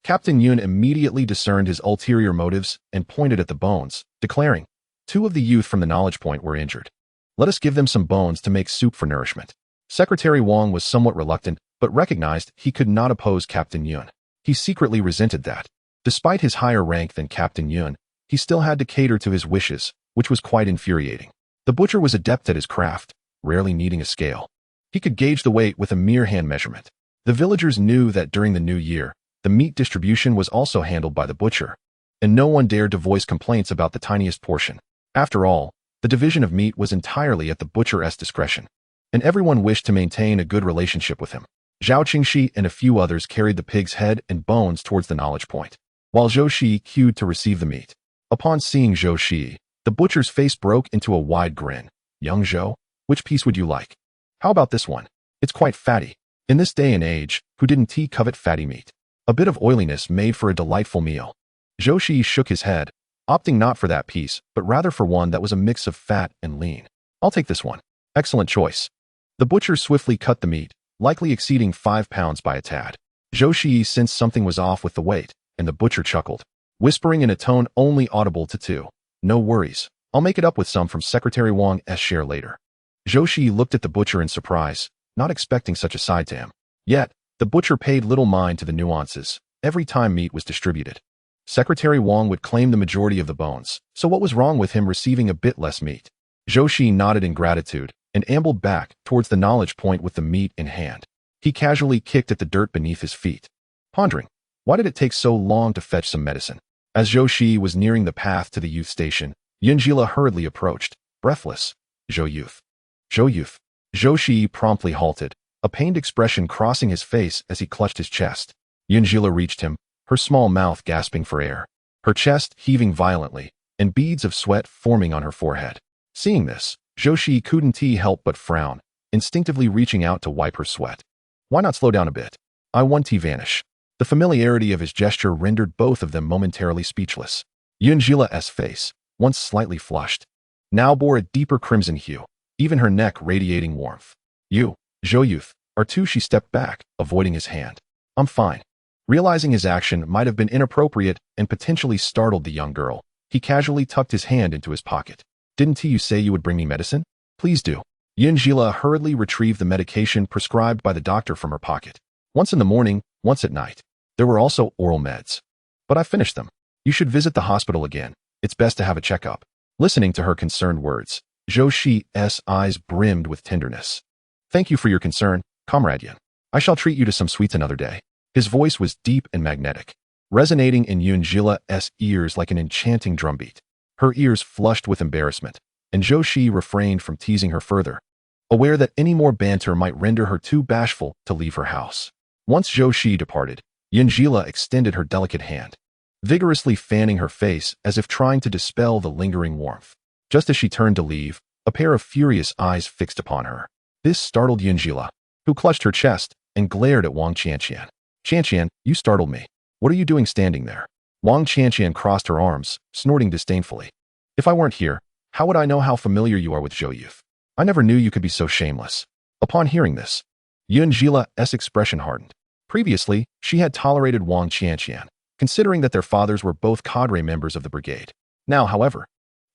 Captain Yun immediately discerned his ulterior motives and pointed at the bones, declaring, "2 of the youth from the knowledge point were injured. Let us give them some bones to make soup for nourishment." Secretary Wang was somewhat reluctant, but recognized he could not oppose Captain Yun. He secretly resented that. Despite his higher rank than Captain Yun, he still had to cater to his wishes, which was quite infuriating. The butcher was adept at his craft, rarely needing a scale. He could gauge the weight with a mere hand measurement. The villagers knew that during the new year, the meat distribution was also handled by the butcher, and no one dared to voice complaints about the tiniest portion. After all, the division of meat was entirely at the butcher's discretion, and everyone wished to maintain a good relationship with him. Zhao Qingxi and a few others carried the pig's head and bones towards the knowledge point, while Zhou Shiyi queued to receive the meat. Upon seeing Zhou Shiyi, the butcher's face broke into a wide grin. "Young Zhou, which piece would you like? How about this one? It's quite fatty. In this day and age, who didn't covet fatty meat? A bit of oiliness made for a delightful meal." Zhou Shiyi shook his head, opting not for that piece, but rather for one that was a mix of fat and lean. "I'll take this one." "Excellent choice." The butcher swiftly cut the meat, likely exceeding 5 pounds by a tad. Zhou Shiyi sensed something was off with the weight, and the butcher chuckled, whispering in a tone only audible to 2. "No worries. I'll make it up with some from Secretary Wang's share later." Zhou Shiyi looked at the butcher in surprise, not expecting such a side to him. Yet, The butcher paid little mind to the nuances every time meat was distributed. Secretary Wang would claim the majority of the bones, so what was wrong with him receiving a bit less meat? Zhou Shiyi nodded in gratitude and ambled back towards the knowledge point with the meat in hand. He casually kicked at the dirt beneath his feet, pondering, why did it take so long to fetch some medicine? As Zhou Shiyi was nearing the path to the youth station, Yunjila hurriedly approached, breathless. Zhou youth. Zhou youth. Zhou Shiyi promptly halted, a pained expression crossing his face as he clutched his chest. Yunjila reached him, her small mouth gasping for air, her chest heaving violently, and beads of sweat forming on her forehead. Seeing this, Zhou Shiyi couldn't help but frown, instinctively reaching out to wipe her sweat. Why not slow down a bit? I want to vanish. The familiarity of his gesture rendered both of them momentarily speechless. Yunjila's face, once slightly flushed, now bore a deeper crimson hue, even her neck radiating warmth. You, Zhou youth, are too. She stepped back, avoiding his hand. I'm fine. Realizing his action might have been inappropriate and potentially startled the young girl, he casually tucked his hand into his pocket. Didn't you say you would bring me medicine? Please do. Yunjila hurriedly retrieved the medication prescribed by the doctor from her pocket. Once in the morning, once at night. There were also oral meds. But I finished them. You should visit the hospital again. It's best to have a checkup. Listening to her concerned words, Zhou Shiyi's eyes brimmed with tenderness. Thank you for your concern, Comrade Yin. I shall treat you to some sweets another day. His voice was deep and magnetic, resonating in Yunjila's ears like an enchanting drumbeat. Her ears flushed with embarrassment, and Zhou Shiyi refrained from teasing her further, aware that any more banter might render her too bashful to leave her house. Once Zhou Shiyi departed, Yunjila extended her delicate hand, vigorously fanning her face as if trying to dispel the lingering warmth. Just as she turned to leave, a pair of furious eyes fixed upon her. This startled Yunjila, who clutched her chest and glared at Wang Qianqian. Qianqian, you startled me. What are you doing standing there? Wang Qianqian crossed her arms, snorting disdainfully. If I weren't here, how would I know how familiar you are with Zhou youth? I never knew you could be so shameless. Upon hearing this, Yunjila's expression hardened. Previously, she had tolerated Wang Qianqian, considering that their fathers were both cadre members of the brigade. Now, however,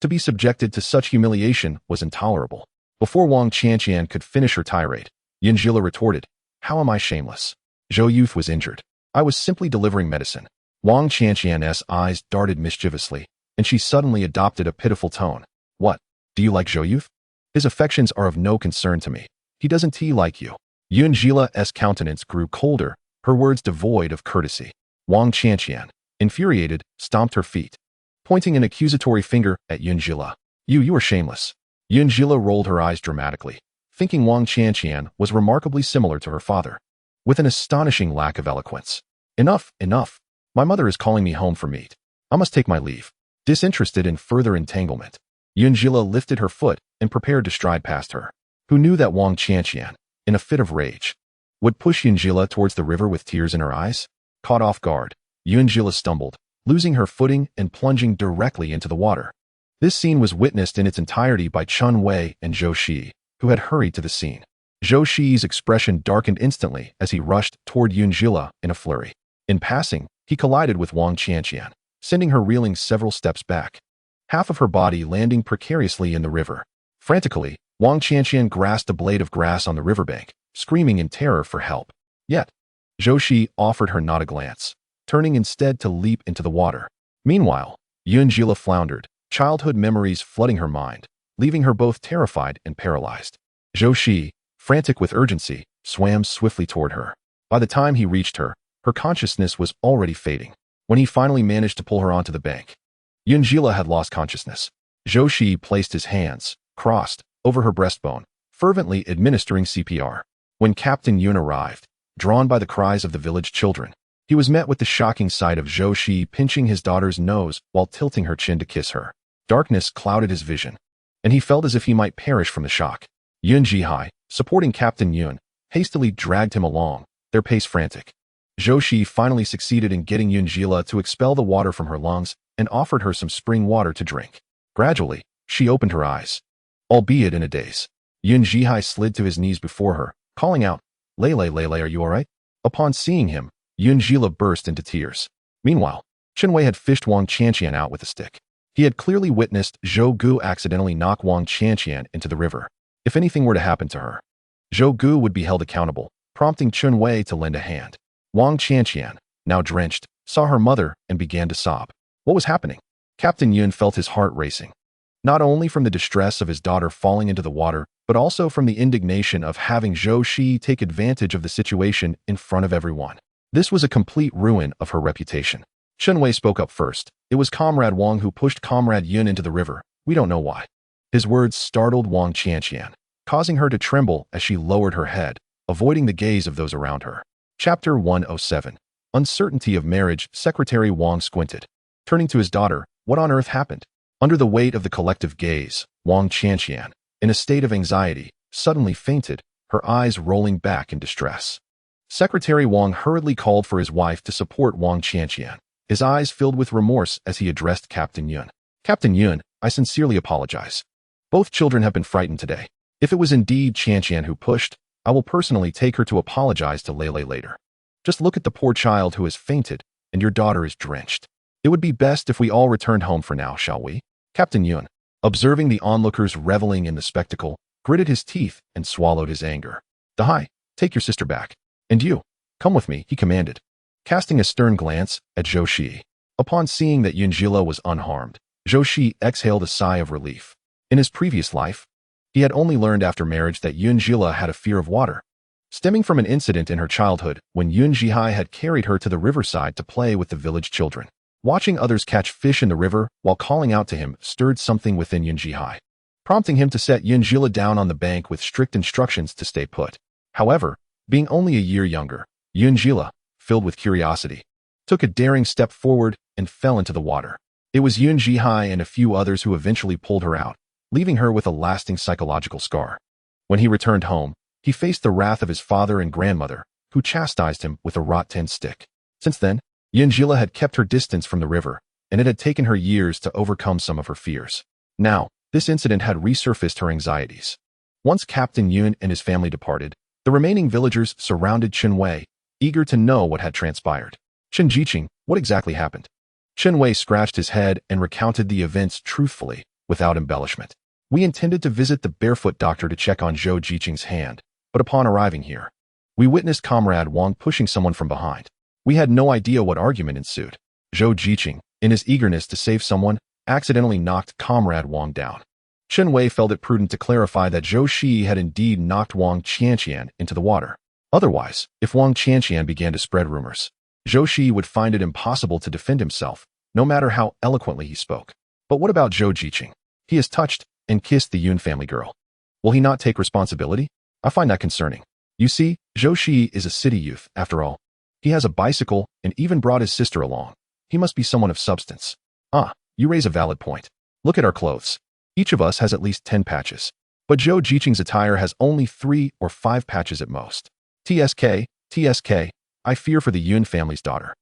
to be subjected to such humiliation was intolerable. Before Wang Qianqian could finish her tirade, Yunjila retorted, how am I shameless? Zhou youth was injured. I was simply delivering medicine. Wang Qianqian's eyes darted mischievously, and she suddenly adopted a pitiful tone. What? Do you like Zhou youth? His affections are of no concern to me. He doesn't like you. Yunjila's countenance grew colder, her words devoid of courtesy. Wang Qianqian, infuriated, stomped her feet, pointing an accusatory finger at Yunjila. You are shameless. Yunjila rolled her eyes dramatically, thinking Wang Qianqian was remarkably similar to her father, with an astonishing lack of eloquence. Enough, enough. My mother is calling me home for meat. I must take my leave. Disinterested in further entanglement, Yunjila lifted her foot and prepared to stride past her, who knew that Wang Qianqian, in a fit of rage, would push Yunjila towards the river with tears in her eyes. Caught off guard, Yunjila stumbled, losing her footing and plunging directly into the water. This scene was witnessed in its entirety by Chun Wei and Zhou Shiyi, who had hurried to the scene. Zhou Shiyi's expression darkened instantly as he rushed toward Yunjila in a flurry. In passing, he collided with Wang Qianqian, sending her reeling several steps back, half of her body landing precariously in the river. Frantically, Wang Qianqian grasped a blade of grass on the riverbank, screaming in terror for help. Yet, Zhou Shiyi offered her not a glance, turning instead to leap into the water. Meanwhile, Yunjila floundered, childhood memories flooding her mind, leaving her both terrified and paralyzed. Zhou Shiyi, frantic with urgency, swam swiftly toward her. By the time he reached her, her consciousness was already fading. When he finally managed to pull her onto the bank, Yunjila had lost consciousness. Zhou Shiyi placed his hands, crossed, over her breastbone, fervently administering CPR. When Captain Yun arrived, drawn by the cries of the village children, he was met with the shocking sight of Zhou Shiyi pinching his daughter's nose while tilting her chin to kiss her. Darkness clouded his vision, and he felt as if he might perish from the shock. Yun Jihai, supporting Captain Yun, hastily dragged him along, their pace frantic. Zhou Shiyi finally succeeded in getting Yunjila to expel the water from her lungs and offered her some spring water to drink. Gradually, she opened her eyes, albeit in a daze. Yun Jihai slid to his knees before her, calling out, Lele, are you all right? Upon seeing him, Yunjila burst into tears. Meanwhile, Chen Wei had fished Wang Qianqian out with a stick. He had clearly witnessed Zhou Gu accidentally knock Wang Qianqian into the river. If anything were to happen to her, Zhou Gu would be held accountable, prompting Chun Wei to lend a hand. Wang Qianqian, now drenched, saw her mother and began to sob. What was happening? Captain Yun felt his heart racing. Not only from the distress of his daughter falling into the water, but also from the indignation of having Zhou Shiyi take advantage of the situation in front of everyone. This was a complete ruin of her reputation. Chun Wei spoke up first. It was Comrade Wang who pushed Comrade Yun into the river. We don't know why. His words startled Wang Qianqian, causing her to tremble as she lowered her head, avoiding the gaze of those around her. Chapter 107. Uncertainty of marriage. Secretary Wang squinted. Turning to his daughter, what on earth happened? Under the weight of the collective gaze, Wang Qianqian, in a state of anxiety, suddenly fainted, her eyes rolling back in distress. Secretary Wang hurriedly called for his wife to support Wang Qianqian, his eyes filled with remorse as he addressed Captain Yun. Captain Yun, I sincerely apologize. Both children have been frightened today. If it was indeed Qianqian who pushed, I will personally take her to apologize to Lele later. Just look at the poor child who has fainted, and your daughter is drenched. It would be best if we all returned home for now, shall we? Captain Yun, observing the onlookers reveling in the spectacle, gritted his teeth and swallowed his anger. Dahai, take your sister back. And you, come with me, he commanded, casting a stern glance at Zhou Shiyi. Upon seeing that Yunjila was unharmed, Zhou Shiyi exhaled a sigh of relief. In his previous life, he had only learned after marriage that Yunjila had a fear of water, stemming from an incident in her childhood when Yun Jihai had carried her to the riverside to play with the village children. Watching others catch fish in the river while calling out to him stirred something within Yun Jihai, prompting him to set Yunjila down on the bank with strict instructions to stay put. However, being only a year younger, Yunjila, filled with curiosity, took a daring step forward and fell into the water. It was Yun Jihai and a few others who eventually pulled her out, leaving her with a lasting psychological scar. When he returned home, he faced the wrath of his father and grandmother, who chastised him with a wrought tin stick. Since then, Yunjila had kept her distance from the river, and it had taken her years to overcome some of her fears. Now, this incident had resurfaced her anxieties. Once Captain Yun and his family departed, the remaining villagers surrounded Chun Wei, eager to know what had transpired. Chen Jiqing, what exactly happened? Chun Wei scratched his head and recounted the events truthfully, without embellishment. We intended to visit the barefoot doctor to check on Zhou Jiqing's hand, but upon arriving here, we witnessed Comrade Wang pushing someone from behind. We had no idea what argument ensued. Zhou Jiqing, in his eagerness to save someone, accidentally knocked Comrade Wang down. Chun Wei felt it prudent to clarify that Zhou Shiyi had indeed knocked Wang Qianqian into the water. Otherwise, if Wang Qianqian began to spread rumors, Zhou Shiyi would find it impossible to defend himself, no matter how eloquently he spoke. But what about Zhou Jiqing? He has touched and kissed the Yun family girl. Will he not take responsibility? I find that concerning. You see, Zhou Shiyi is a city youth, after all. He has a bicycle and even brought his sister along. He must be someone of substance. Ah, you raise a valid point. Look at our clothes. Each of us has at least 10 patches. But Zhou Jiqing's attire has only 3 or 5 patches at most. TSK, I fear for the Yun family's daughter.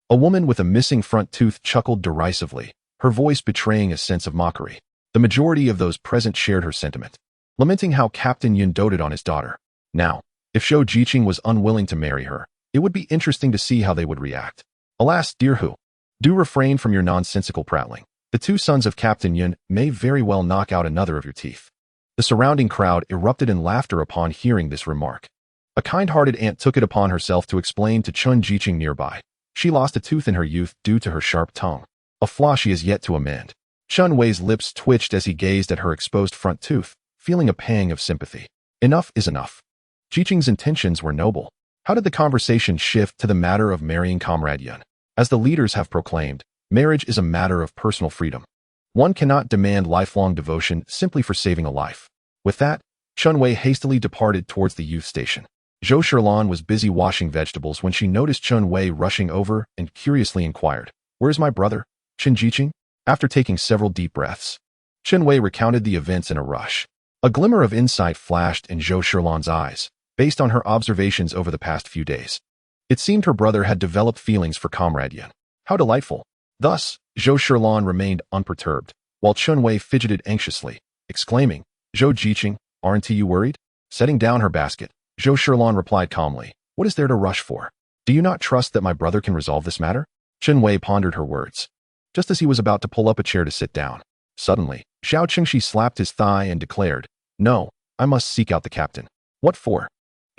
A woman with a missing front tooth chuckled derisively, her voice betraying a sense of mockery. The majority of those present shared her sentiment, lamenting how Captain Yun doted on his daughter. Now, if Zhou Jiqing was unwilling to marry her, it would be interesting to see how they would react. Alas, dear Hu, do refrain from your nonsensical prattling. The 2 sons of Captain Yun may very well knock out another of your teeth. The surrounding crowd erupted in laughter upon hearing this remark. A kind-hearted aunt took it upon herself to explain to Chun Jiqing nearby. She lost a tooth in her youth due to her sharp tongue, a flaw she has yet to amend. Chun Wei's lips twitched as he gazed at her exposed front tooth, feeling a pang of sympathy. Enough is enough. Jiqing's intentions were noble. How did the conversation shift to the matter of marrying Comrade Yun? As the leaders have proclaimed, marriage is a matter of personal freedom. One cannot demand lifelong devotion simply for saving a life. With that, Chun Wei hastily departed towards the youth station. Zhou Shilan was busy washing vegetables when she noticed Chun Wei rushing over and curiously inquired, "Where's my brother, Chen Jiqing?" After taking several deep breaths, Chun Wei recounted the events in a rush. A glimmer of insight flashed in Zhou Shilan's eyes, based on her observations over the past few days. It seemed her brother had developed feelings for Comrade Yun. How delightful. Thus, Zhou Shilan remained unperturbed, while Chun Wei fidgeted anxiously, exclaiming, "Zhou Jiqing, aren't you worried?" Setting down her basket, Zhou Shilan replied calmly, "What is there to rush for? Do you not trust that my brother can resolve this matter?" Chun Wei pondered her words. Just as he was about to pull up a chair to sit down, suddenly, Xiao Qingxi slapped his thigh and declared, "No, I must seek out the captain." "What for?"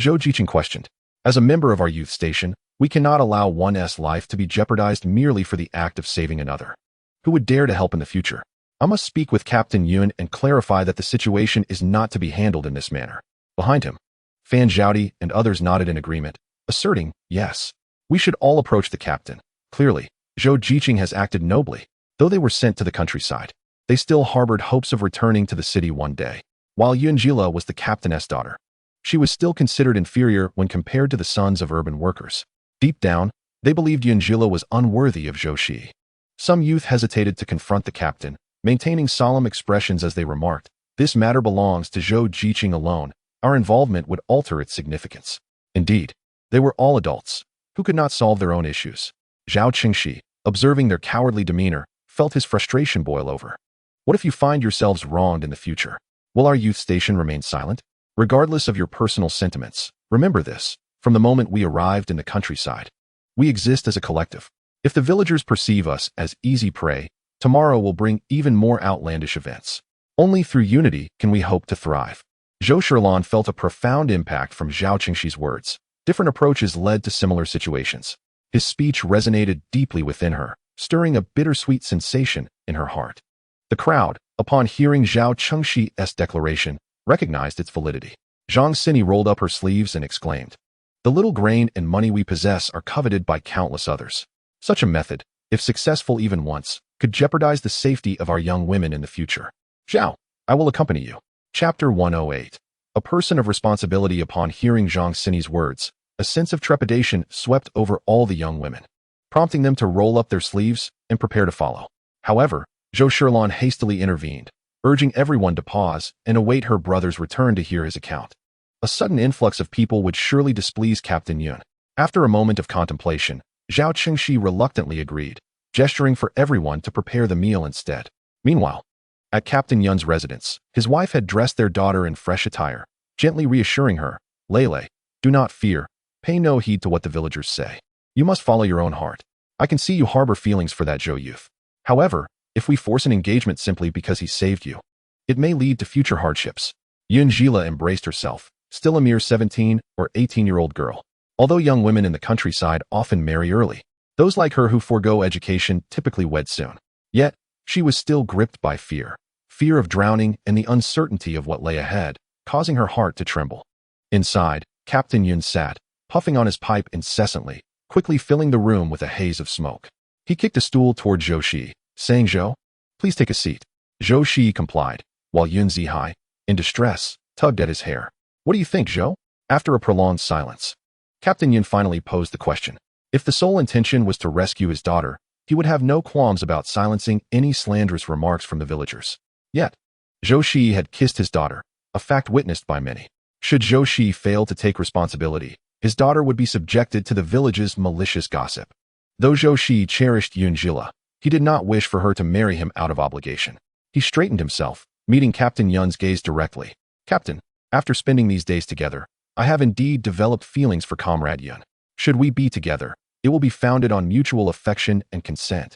Zhou Jiqing questioned. As a member of our youth station, we cannot allow one's life to be jeopardized merely for the act of saving another. Who would dare to help in the future? I must speak with Captain Yun and clarify that the situation is not to be handled in this manner. Behind him, Fan Zhaodi and others nodded in agreement, asserting, yes, we should all approach the captain. Clearly, Zhou Shiyi has acted nobly. Though they were sent to the countryside, they still harbored hopes of returning to the city one day. While Yunjila was the captain's daughter, she was still considered inferior when compared to the sons of urban workers. Deep down, they believed Yunjila was unworthy of Zhou Shiyi. Some youth hesitated to confront the captain, maintaining solemn expressions as they remarked, "This matter belongs to Zhou Shiyi alone. Our involvement would alter its significance." Indeed, they were all adults, who could not solve their own issues. Zhao Qingxi, observing their cowardly demeanor, felt his frustration boil over. What if you find yourselves wronged in the future? Will our youth station remain silent? Regardless of your personal sentiments, remember this, from the moment we arrived in the countryside, we exist as a collective. If the villagers perceive us as easy prey, tomorrow will bring even more outlandish events. Only through unity can we hope to thrive. Zhou Shiyi felt a profound impact from Zhao Qingxi's words. Different approaches led to similar situations. His speech resonated deeply within her, stirring a bittersweet sensation in her heart. The crowd, upon hearing Zhao Qingxi's declaration, recognized its validity. Zhang Xini rolled up her sleeves and exclaimed, "The little grain and money we possess are coveted by countless others. Such a method, if successful even once, could jeopardize the safety of our young women in the future. Zhao, I will accompany you." Chapter 108. A person of responsibility. Upon hearing Zhang Xini's words, a sense of trepidation swept over all the young women, prompting them to roll up their sleeves and prepare to follow. However, Zhou Shiyi hastily intervened, urging everyone to pause and await her brother's return to hear his account. A sudden influx of people would surely displease Captain Yun. After a moment of contemplation, Zhao Qingxi reluctantly agreed, gesturing for everyone to prepare the meal instead. Meanwhile, at Captain Yun's residence, his wife had dressed their daughter in fresh attire, gently reassuring her, "Lele, do not fear, pay no heed to what the villagers say. You must follow your own heart. I can see you harbor feelings for that Zhou youth. However, if we force an engagement simply because he saved you, it may lead to future hardships." Yunjila embraced herself, still a mere 17 or 18-year-old girl. Although young women in the countryside often marry early, those like her who forego education typically wed soon. Yet, she was still gripped by fear of drowning and the uncertainty of what lay ahead, causing her heart to tremble. Inside, Captain Yun sat, puffing on his pipe incessantly, quickly filling the room with a haze of smoke. He kicked a stool toward Zhou Shiyi, saying, "Zhou, please take a seat." Zhou Shiyi complied, while Yun Zihai, in distress, tugged at his hair. "What do you think, Zhou?" After a prolonged silence, Captain Yun finally posed the question. If the sole intention was to rescue his daughter, he would have no qualms about silencing any slanderous remarks from the villagers. Yet, Zhou Shiyi had kissed his daughter, a fact witnessed by many. Should Zhou Shiyi fail to take responsibility, his daughter would be subjected to the village's malicious gossip. Though Zhou Shiyi cherished Yunjila, he did not wish for her to marry him out of obligation. He straightened himself, meeting Captain Yun's gaze directly. "Captain, after spending these days together, I have indeed developed feelings for Comrade Yun. Should we be together, it will be founded on mutual affection and consent.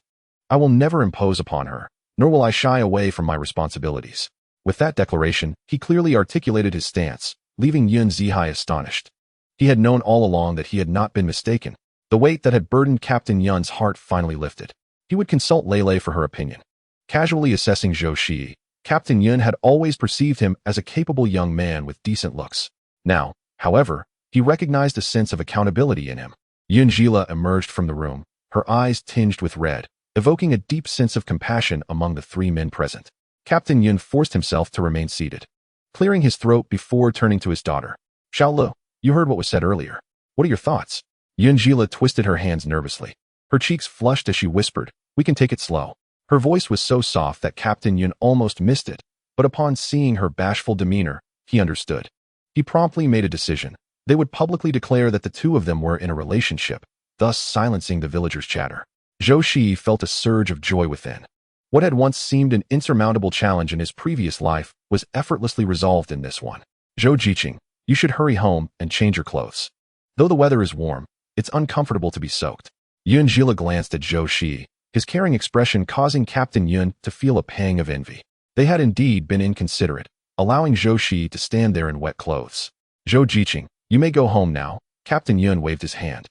I will never impose upon her, nor will I shy away from my responsibilities." With that declaration, he clearly articulated his stance, leaving Yun Zihai astonished. He had known all along that he had not been mistaken. The weight that had burdened Captain Yun's heart finally lifted. He would consult Lele for her opinion. Casually assessing Zhou Shiyi, Captain Yun had always perceived him as a capable young man with decent looks. Now, however, he recognized a sense of accountability in him. Yunjila emerged from the room, her eyes tinged with red, evoking a deep sense of compassion among the three men present. Captain Yun forced himself to remain seated, clearing his throat before turning to his daughter. "Xiaolu, you heard what was said earlier. What are your thoughts?" Yunjila twisted her hands nervously. Her cheeks flushed as she whispered, "We can take it slow." Her voice was so soft that Captain Yun almost missed it, but upon seeing her bashful demeanor, he understood. He promptly made a decision. They would publicly declare that the two of them were in a relationship, thus silencing the villagers' chatter. Zhou Shiyi felt a surge of joy within. What had once seemed an insurmountable challenge in his previous life was effortlessly resolved in this one. "Zhou Shiyi, you should hurry home and change your clothes. Though the weather is warm, it's uncomfortable to be soaked." Yunjila glanced at Zhou Shiyi, his caring expression causing Captain Yun to feel a pang of envy. They had indeed been inconsiderate, allowing Zhou Shiyi to stand there in wet clothes. "Zhou Shiyi, you may go home now," Captain Yun waved his hand,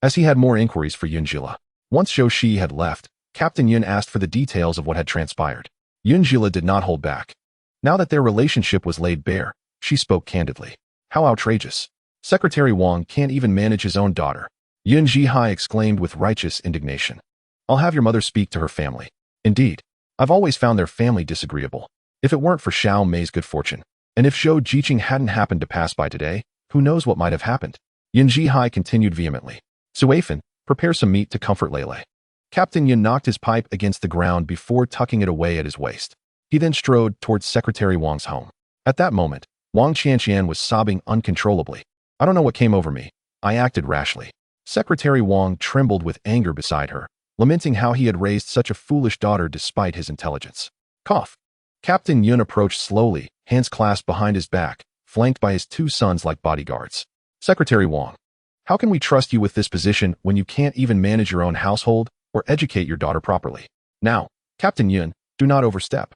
as he had more inquiries for Yunjila. Once Zhou Shiyi had left, Captain Yun asked for the details of what had transpired. Yunjila did not hold back. Now that their relationship was laid bare, she spoke candidly. How outrageous. Secretary Wang can't even manage his own daughter. Yun Zhihai exclaimed with righteous indignation. I'll have your mother speak to her family. Indeed, I've always found their family disagreeable. If it weren't for Xiao Mei's good fortune, and if Zhou Jiqing hadn't happened to pass by today, who knows what might have happened? Yun Zhihai continued vehemently. Suafen, prepare some meat to comfort Lele. Captain Yun knocked his pipe against the ground before tucking it away at his waist. He then strode towards Secretary Wang's home. At that moment, Wang Qianqian was sobbing uncontrollably. I don't know what came over me. I acted rashly. Secretary Wang trembled with anger beside her, lamenting how he had raised such a foolish daughter despite his intelligence. Cough. Captain Yun approached slowly, hands clasped behind his back, flanked by his two sons like bodyguards. Secretary Wang, how can we trust you with this position when you can't even manage your own household or educate your daughter properly? Now, Captain Yun, do not overstep.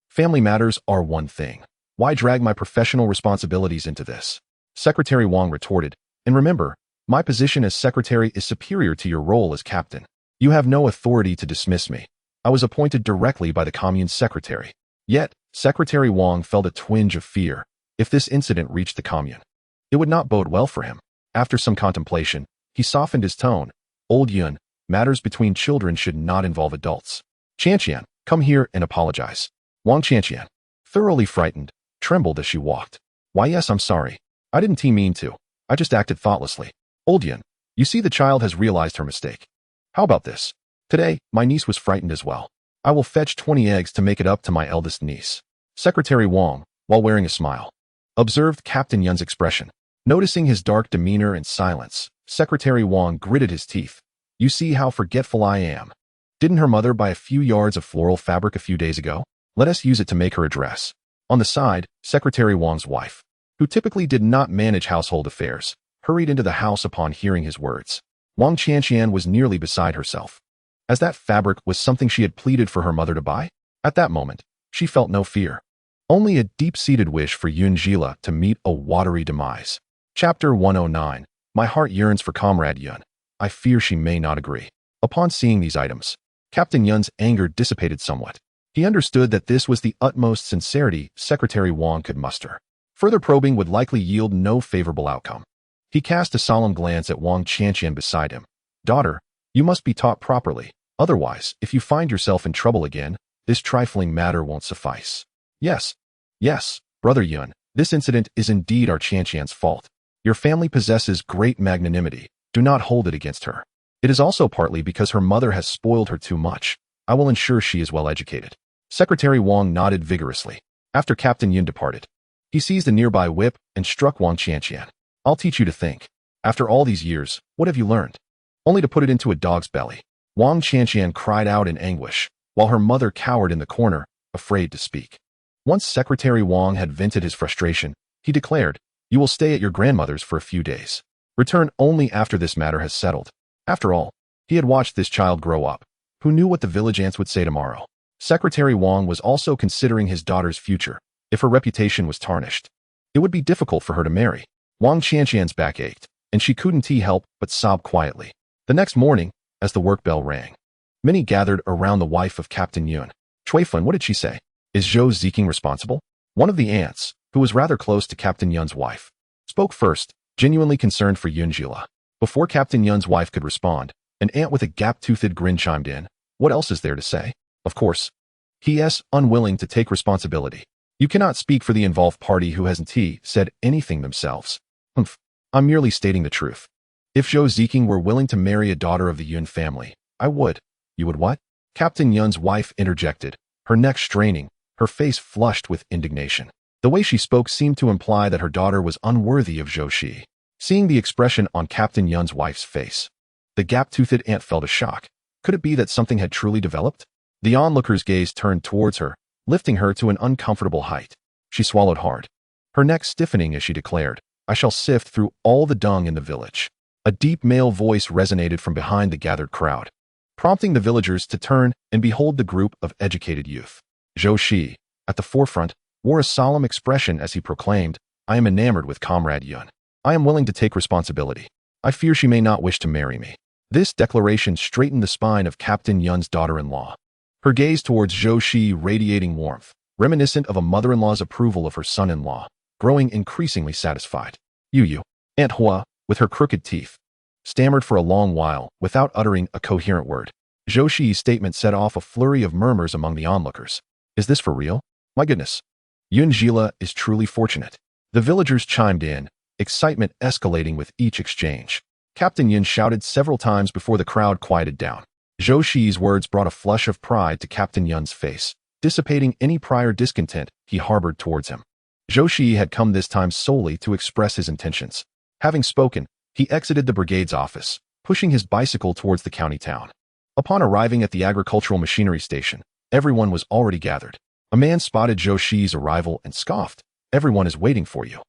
Family matters are one thing. Why drag my professional responsibilities into this? Secretary Wang retorted, and remember, my position as secretary is superior to your role as captain. You have no authority to dismiss me. I was appointed directly by the commune's secretary. Yet, Secretary Wang felt a twinge of fear. If this incident reached the commune, it would not bode well for him. After some contemplation, he softened his tone. Old Yun, matters between children should not involve adults. Qianqian, come here and apologize. Wang Qianqian, thoroughly frightened, trembled as she walked. Why yes, I'm sorry. I didn't mean to. I just acted thoughtlessly. Old Yun, you see the child has realized her mistake. How about this? Today, my niece was frightened as well. I will fetch 20 eggs to make it up to my eldest niece. Secretary Wang, while wearing a smile, observed Captain Yun's expression. Noticing his dark demeanor and silence, Secretary Wang gritted his teeth. You see how forgetful I am. Didn't her mother buy a few yards of floral fabric a few days ago? Let us use it to make her a dress. On the side, Secretary Wang's wife, who typically did not manage household affairs, hurried into the house upon hearing his words. Wang Qianqian was nearly beside herself, as that fabric was something she had pleaded for her mother to buy. At that moment, she felt no fear, only a deep-seated wish for Yunjila to meet a watery demise. Chapter 109. My heart yearns for Comrade Yun. I fear she may not agree. Upon seeing these items, Captain Yun's anger dissipated somewhat. He understood that this was the utmost sincerity Secretary Wang could muster. Further probing would likely yield no favorable outcome. He cast a solemn glance at Wang Qianqian beside him. Daughter, you must be taught properly. Otherwise, if you find yourself in trouble again, this trifling matter won't suffice. Yes, Brother Yun, this incident is indeed our Qianqian's fault. Your family possesses great magnanimity. Do not hold it against her. It is also partly because her mother has spoiled her too much. I will ensure she is well educated. Secretary Wang nodded vigorously. After Captain Yun departed, he seized a nearby whip and struck Wang Qianqian. I'll teach you to think. After all these years, what have you learned? Only to put it into a dog's belly. Wang Qianqian cried out in anguish, while her mother cowered in the corner, afraid to speak. Once Secretary Wang had vented his frustration, he declared, You will stay at your grandmother's for a few days. Return only after this matter has settled. After all, he had watched this child grow up. Who knew what the village ants would say tomorrow? Secretary Wang was also considering his daughter's future. If her reputation was tarnished, it would be difficult for her to marry. Wang Qianqian's back ached, and she couldn't help but sob quietly. The next morning, as the work bell rang, many gathered around the wife of Captain Yun. Chuifun, what did she say? Is Zhou Ziqing responsible? One of the aunts, who was rather close to Captain Yun's wife, spoke first, genuinely concerned for Yunjila. Before Captain Yun's wife could respond, an aunt with a gap-toothed grin chimed in. What else is there to say? Of course. He is unwilling to take responsibility. You cannot speak for the involved party who hasn't said anything themselves. Humph. I'm merely stating the truth. If Zhou Ziqing were willing to marry a daughter of the Yun family, I would. You would what? Captain Yun's wife interjected, her neck straining, her face flushed with indignation. The way she spoke seemed to imply that her daughter was unworthy of Zhou Shiyi. Seeing the expression on Captain Yun's wife's face, the gap-toothed aunt felt a shock. Could it be that something had truly developed? The onlooker's gaze turned towards her, lifting her to an uncomfortable height. She swallowed hard, her neck stiffening as she declared, I shall sift through all the dung in the village. A deep male voice resonated from behind the gathered crowd, prompting the villagers to turn and behold the group of educated youth. Zhou Shiyi, at the forefront, wore a solemn expression as he proclaimed, I am enamored with Comrade Yun. I am willing to take responsibility. I fear she may not wish to marry me. This declaration straightened the spine of Captain Yun's daughter-in-law. Her gaze towards Zhou Shiyi radiating warmth, reminiscent of a mother-in-law's approval of her son-in-law, growing increasingly satisfied. Yu, Aunt Hua, with her crooked teeth, stammered for a long while without uttering a coherent word. Zhou Shiyi's statement set off a flurry of murmurs among the onlookers. Is this for real? My goodness. Yun Jila is truly fortunate. The villagers chimed in, excitement escalating with each exchange. Captain Yun shouted several times before the crowd quieted down. Zhou Shiyi's words brought a flush of pride to Captain Yun's face, dissipating any prior discontent he harbored towards him. Zhou Shiyi had come this time solely to express his intentions. Having spoken, he exited the brigade's office, pushing his bicycle towards the county town. Upon arriving at the agricultural machinery station, everyone was already gathered. A man spotted Zhou Shiyi's arrival and scoffed. Everyone is waiting for you.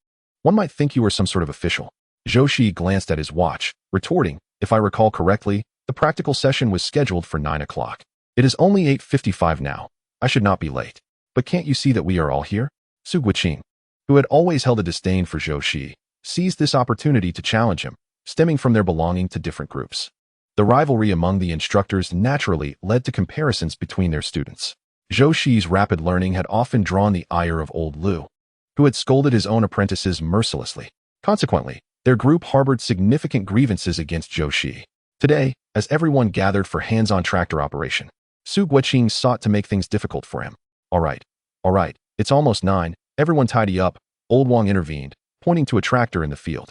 One might think you are some sort of official. Zhou Shiyi glanced at his watch, retorting, if I recall correctly, the practical session was scheduled for 9 o'clock. It is only 8:55 now. I should not be late. But can't you see that we are all here? Su Guiqing, who had always held a disdain for Zhou Shiyi, seized this opportunity to challenge him, stemming from their belonging to different groups. The rivalry among the instructors naturally led to comparisons between their students. Zhou Shiyi's rapid learning had often drawn the ire of old Lu, who had scolded his own apprentices mercilessly. Consequently, their group harbored significant grievances against Zhou Shiyi. Today, as everyone gathered for hands-on tractor operation, Su Guiqing sought to make things difficult for him. All right, it's almost 9, everyone tidy up, Old Wang intervened, pointing to a tractor in the field.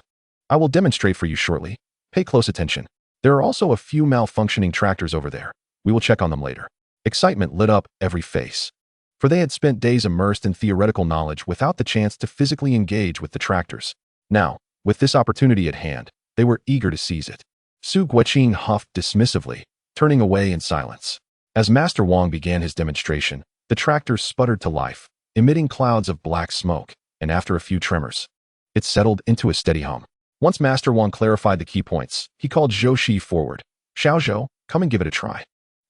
I will demonstrate for you shortly. Pay close attention. There are also a few malfunctioning tractors over there. We will check on them later. Excitement lit up every face, for they had spent days immersed in theoretical knowledge without the chance to physically engage with the tractors. Now, with this opportunity at hand, they were eager to seize it. Su Guiqing huffed dismissively, turning away in silence. As Master Wang began his demonstration, the tractor sputtered to life, emitting clouds of black smoke, and after a few tremors, it settled into a steady hum. Once Master Wang clarified the key points, he called Zhou Shiyi forward. Xiao Zhou, come and give it a try.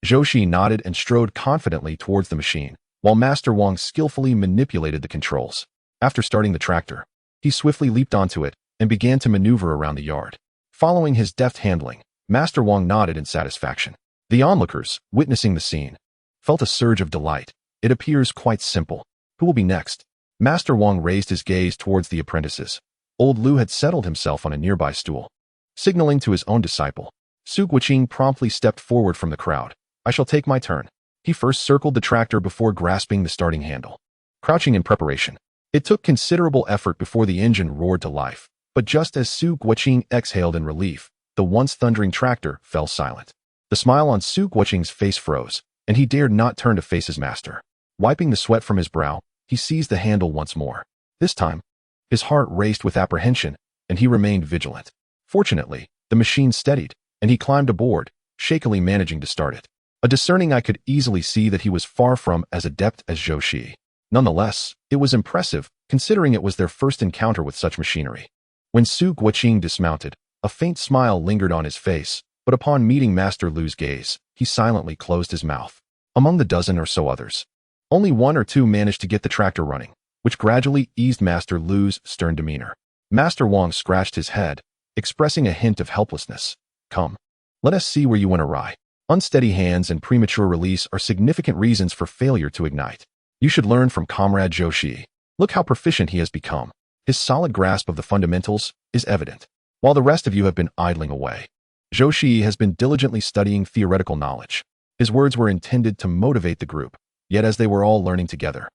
Zhou Shiyi nodded and strode confidently towards the machine, while Master Wang skillfully manipulated the controls. After starting the tractor, he swiftly leaped onto it and began to maneuver around the yard. Following his deft handling, Master Wang nodded in satisfaction. The onlookers, witnessing the scene, felt a surge of delight. It appears quite simple. Who will be next? Master Wang raised his gaze towards the apprentices. Old Lu had settled himself on a nearby stool. Signaling to his own disciple, Su Guiqing promptly stepped forward from the crowd. I shall take my turn. He first circled the tractor before grasping the starting handle. Crouching in preparation, it took considerable effort before the engine roared to life. But just as Su Guiqing exhaled in relief, the once thundering tractor fell silent. The smile on Su Guiqing's face froze, and he dared not turn to face his master. Wiping the sweat from his brow, he seized the handle once more. This time, his heart raced with apprehension, and he remained vigilant. Fortunately, the machine steadied, and he climbed aboard, shakily managing to start it. A discerning eye could easily see that he was far from as adept as Zhou Shiyi. Nonetheless, it was impressive, considering it was their first encounter with such machinery. When Su Guiqing dismounted, a faint smile lingered on his face, but upon meeting Master Lu's gaze, he silently closed his mouth. Among the dozen or so others, only 1 or 2 managed to get the tractor running, which gradually eased Master Lu's stern demeanor. Master Wang scratched his head, expressing a hint of helplessness. Come, let us see where you went awry. Unsteady hands and premature release are significant reasons for failure to ignite. You should learn from Comrade Zhou Shiyi. Look how proficient he has become. His solid grasp of the fundamentals is evident, while the rest of you have been idling away. Zhou Shiyi has been diligently studying theoretical knowledge. His words were intended to motivate the group, yet as they were all learning together,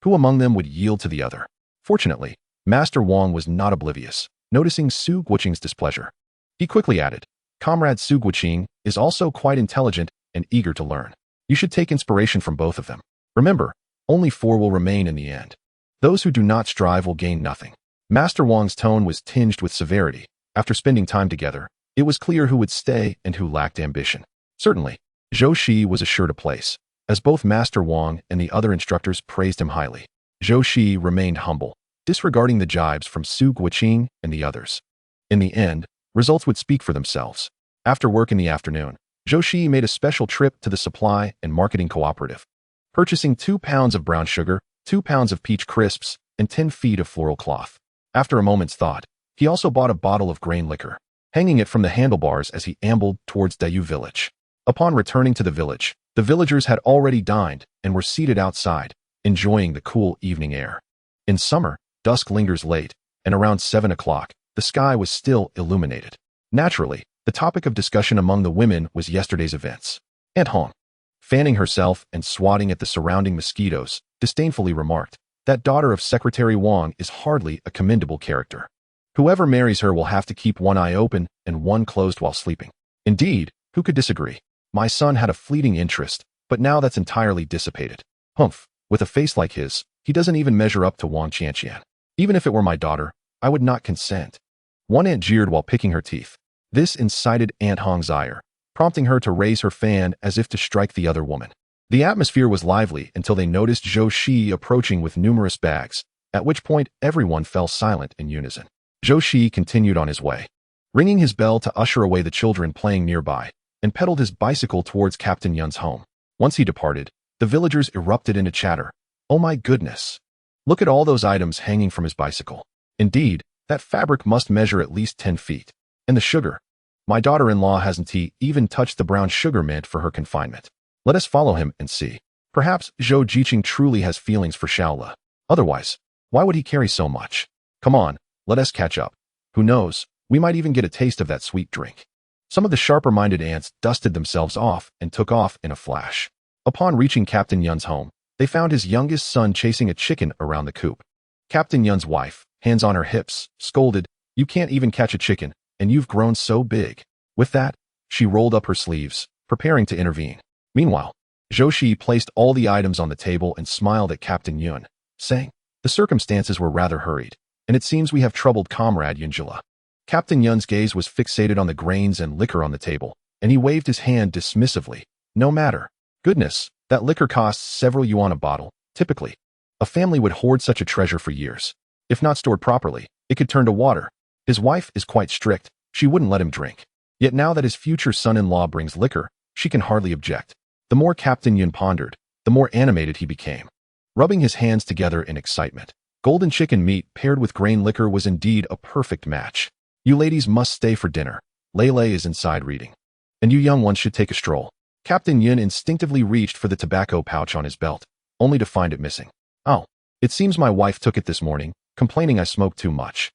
who among them would yield to the other? Fortunately, Master Wang was not oblivious, noticing Su Guiqing's displeasure. He quickly added, Comrade Su Guiqing is also quite intelligent and eager to learn. You should take inspiration from both of them. Remember, only 4 will remain in the end. Those who do not strive will gain nothing. Master Wang's tone was tinged with severity. After spending time together, it was clear who would stay and who lacked ambition. Certainly, Zhou Shiyi was assured a place, as both Master Wang and the other instructors praised him highly. Zhou Shiyi remained humble, disregarding the jibes from Su Guiqing and the others. In the end, results would speak for themselves. After work in the afternoon, Zhou Shiyi made a special trip to the supply and marketing cooperative, purchasing 2 pounds of brown sugar, 2 pounds of peach crisps, and 10 feet of floral cloth. After a moment's thought, he also bought a bottle of grain liquor. hanging it from the handlebars as he ambled towards Dayu village. Upon returning to the village, the villagers had already dined and were seated outside, enjoying the cool evening air. In summer, dusk lingers late, and around 7 o'clock, the sky was still illuminated. Naturally, the topic of discussion among the women was yesterday's events. Aunt Hong, fanning herself and swatting at the surrounding mosquitoes, disdainfully remarked, "That daughter of Secretary Wang is hardly a commendable character. Whoever marries her will have to keep one eye open and one closed while sleeping." Indeed, who could disagree? My son had a fleeting interest, but now that's entirely dissipated. Humph, with a face like his, he doesn't even measure up to Wang Qianqian. Even if it were my daughter, I would not consent. One aunt jeered while picking her teeth. This incited Aunt Hong's ire, prompting her to raise her fan as if to strike the other woman. The atmosphere was lively until they noticed Zhou Shiyi approaching with numerous bags, at which point everyone fell silent in unison. Zhou Shiyi continued on his way, ringing his bell to usher away the children playing nearby, and pedaled his bicycle towards Captain Yun's home. Once he departed, the villagers erupted into chatter. "Oh my goodness! Look at all those items hanging from his bicycle. Indeed, that fabric must measure at least 10 feet. And the sugar. My daughter-in-law hasn't even touched the brown sugar meant for her confinement. Let us follow him and see. Perhaps Zhou Jiqing truly has feelings for Shaola. Otherwise, why would he carry so much? Come on, let us catch up. Who knows, we might even get a taste of that sweet drink." Some of the sharper-minded ants dusted themselves off and took off in a flash. Upon reaching Captain Yun's home, they found his youngest son chasing a chicken around the coop. Captain Yun's wife, hands on her hips, scolded, "You can't even catch a chicken, and you've grown so big." With that, she rolled up her sleeves, preparing to intervene. Meanwhile, Zhou Shiyi placed all the items on the table and smiled at Captain Yun, saying, "The circumstances were rather hurried, and it seems we have troubled Comrade Yunjila." Captain Yun's gaze was fixated on the grains and liquor on the table, and he waved his hand dismissively. "No matter. Goodness, that liquor costs several yuan a bottle, typically. A family would hoard such a treasure for years. If not stored properly, it could turn to water. His wife is quite strict, she wouldn't let him drink. Yet now that his future son-in-law brings liquor, she can hardly object." The more Captain Yun pondered, the more animated he became, rubbing his hands together in excitement. Golden chicken meat paired with grain liquor was indeed a perfect match. "You ladies must stay for dinner. Lele is inside reading. And you young ones should take a stroll." Captain Yun instinctively reached for the tobacco pouch on his belt, only to find it missing. "Oh, it seems my wife took it this morning, complaining I smoked too much."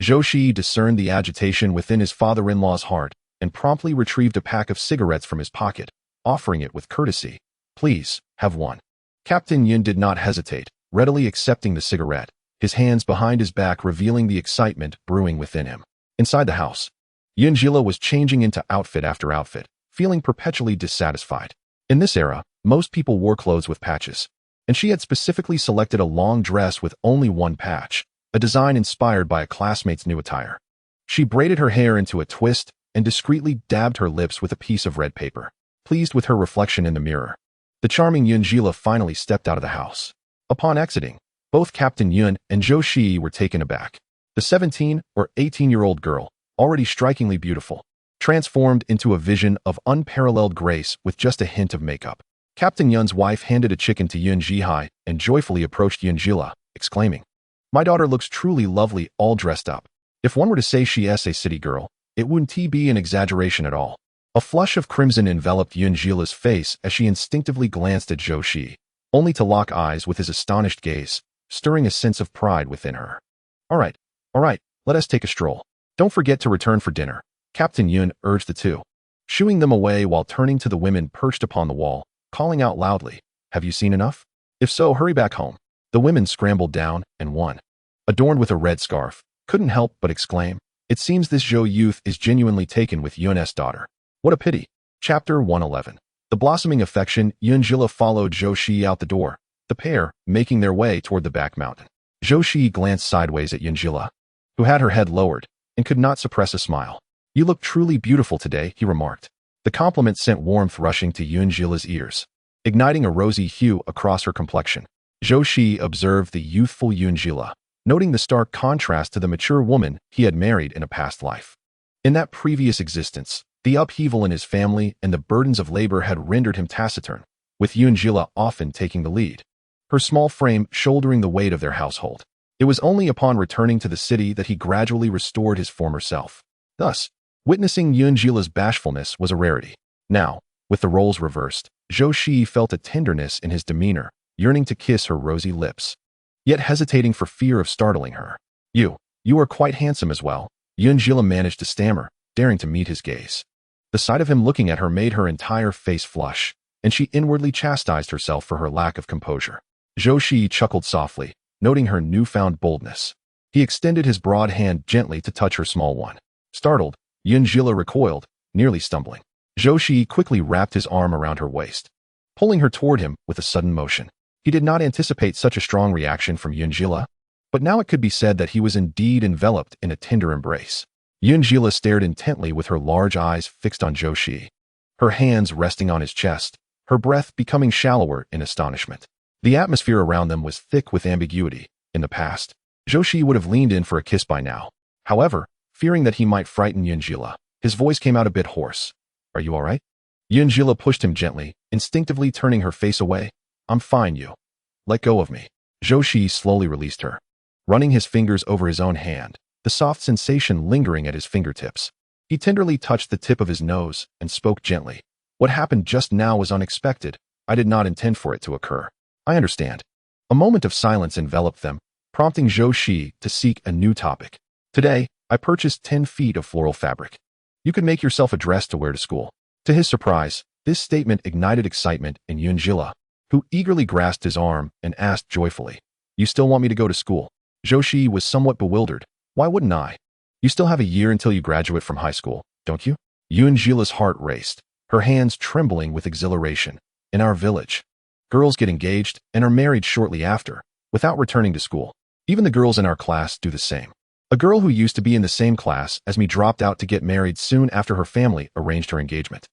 Zhou Shiyi discerned the agitation within his father-in-law's heart and promptly retrieved a pack of cigarettes from his pocket, offering it with courtesy. "Please, have one." Captain Yun did not hesitate, readily accepting the cigarette, his hands behind his back revealing the excitement brewing within him. Inside the house, Yunjila was changing into outfit after outfit, feeling perpetually dissatisfied. In this era, most people wore clothes with patches, and she had specifically selected a long dress with only one patch, a design inspired by a classmate's new attire. She braided her hair into a twist and discreetly dabbed her lips with a piece of red paper, pleased with her reflection in the mirror. The charming Yunjila finally stepped out of the house. Upon exiting, both Captain Yun and Zhou Shiyi were taken aback. The 17 or 18-year-old girl, already strikingly beautiful, transformed into a vision of unparalleled grace with just a hint of makeup. Captain Yun's wife handed a chicken to Yun Jihai and joyfully approached Yunjila, exclaiming, "My daughter looks truly lovely all dressed up. If one were to say she is a city girl, it wouldn't be an exaggeration at all." A flush of crimson enveloped Yunjila's face as she instinctively glanced at Zhou Shiyi, only to lock eyes with his astonished gaze, stirring a sense of pride within her. All right, let us take a stroll. Don't forget to return for dinner," Captain Yun urged the two, shooing them away while turning to the women perched upon the wall, calling out loudly, "Have you seen enough? If so, hurry back home." The women scrambled down, and one, adorned with a red scarf, couldn't help but exclaim, "It seems this Zhou youth is genuinely taken with Yun's daughter. What a pity." Chapter 111. The blossoming affection. Yunjila followed Zhou Shiyi out the door, the pair making their way toward the back mountain. Zhou Shiyi glanced sideways at Yunjila, who had her head lowered and could not suppress a smile. "You look truly beautiful today," he remarked. The compliment sent warmth rushing to Yunjila's ears, igniting a rosy hue across her complexion. Zhou Shiyi observed the youthful Yunjila, noting the stark contrast to the mature woman he had married in a past life. In that previous existence, the upheaval in his family and the burdens of labor had rendered him taciturn, with Yunjila often taking the lead, her small frame shouldering the weight of their household. It was only upon returning to the city that he gradually restored his former self. Thus, Witnessing Yunjila's bashfulness was a rarity. Now, with the roles reversed, Zhou Shiyi felt a tenderness in his demeanor, yearning to kiss her rosy lips, yet hesitating for fear of startling her. You are quite handsome as well," Yunjila managed to stammer, daring to meet his gaze. The sight of him looking at her made her entire face flush, and she inwardly chastised herself for her lack of composure. Zhou Shiyi chuckled softly, noting her newfound boldness. He extended his broad hand gently to touch her small one. Startled, Yunjila recoiled, nearly stumbling. Zhou Shiyi quickly wrapped his arm around her waist, pulling her toward him with a sudden motion. He did not anticipate such a strong reaction from Yunjila, but now it could be said that he was indeed enveloped in a tender embrace. Yunjila stared intently with her large eyes fixed on Zhou Shiyi, her hands resting on his chest, her breath becoming shallower in astonishment. The atmosphere around them was thick with ambiguity. In the past, Zhou Shiyi would have leaned in for a kiss by now. However, fearing that he might frighten Yunjila, his voice came out a bit hoarse. "Are you all right?" Yunjila pushed him gently, instinctively turning her face away. "I'm fine, you. Let go of me." Zhou Shiyi slowly released her, running his fingers over his own hand, the soft sensation lingering at his fingertips. He tenderly touched the tip of his nose and spoke gently. "What happened just now was unexpected. I did not intend for it to occur. I understand." A moment of silence enveloped them, prompting Zhou Shiyi to seek a new topic. "Today, I purchased 10 feet of floral fabric. You could make yourself a dress to wear to school." To his surprise, this statement ignited excitement in Yunjila, who eagerly grasped his arm and asked joyfully, "You still want me to go to school?" Zhou Shiyi was somewhat bewildered. "Why wouldn't I? You still have a year until you graduate from high school, don't you?" Yunjila's heart raced, her hands trembling with exhilaration. "In our village, girls get engaged and are married shortly after, without returning to school. Even the girls in our class do the same. A girl who used to be in the same class as me dropped out to get married soon after her family arranged her engagement."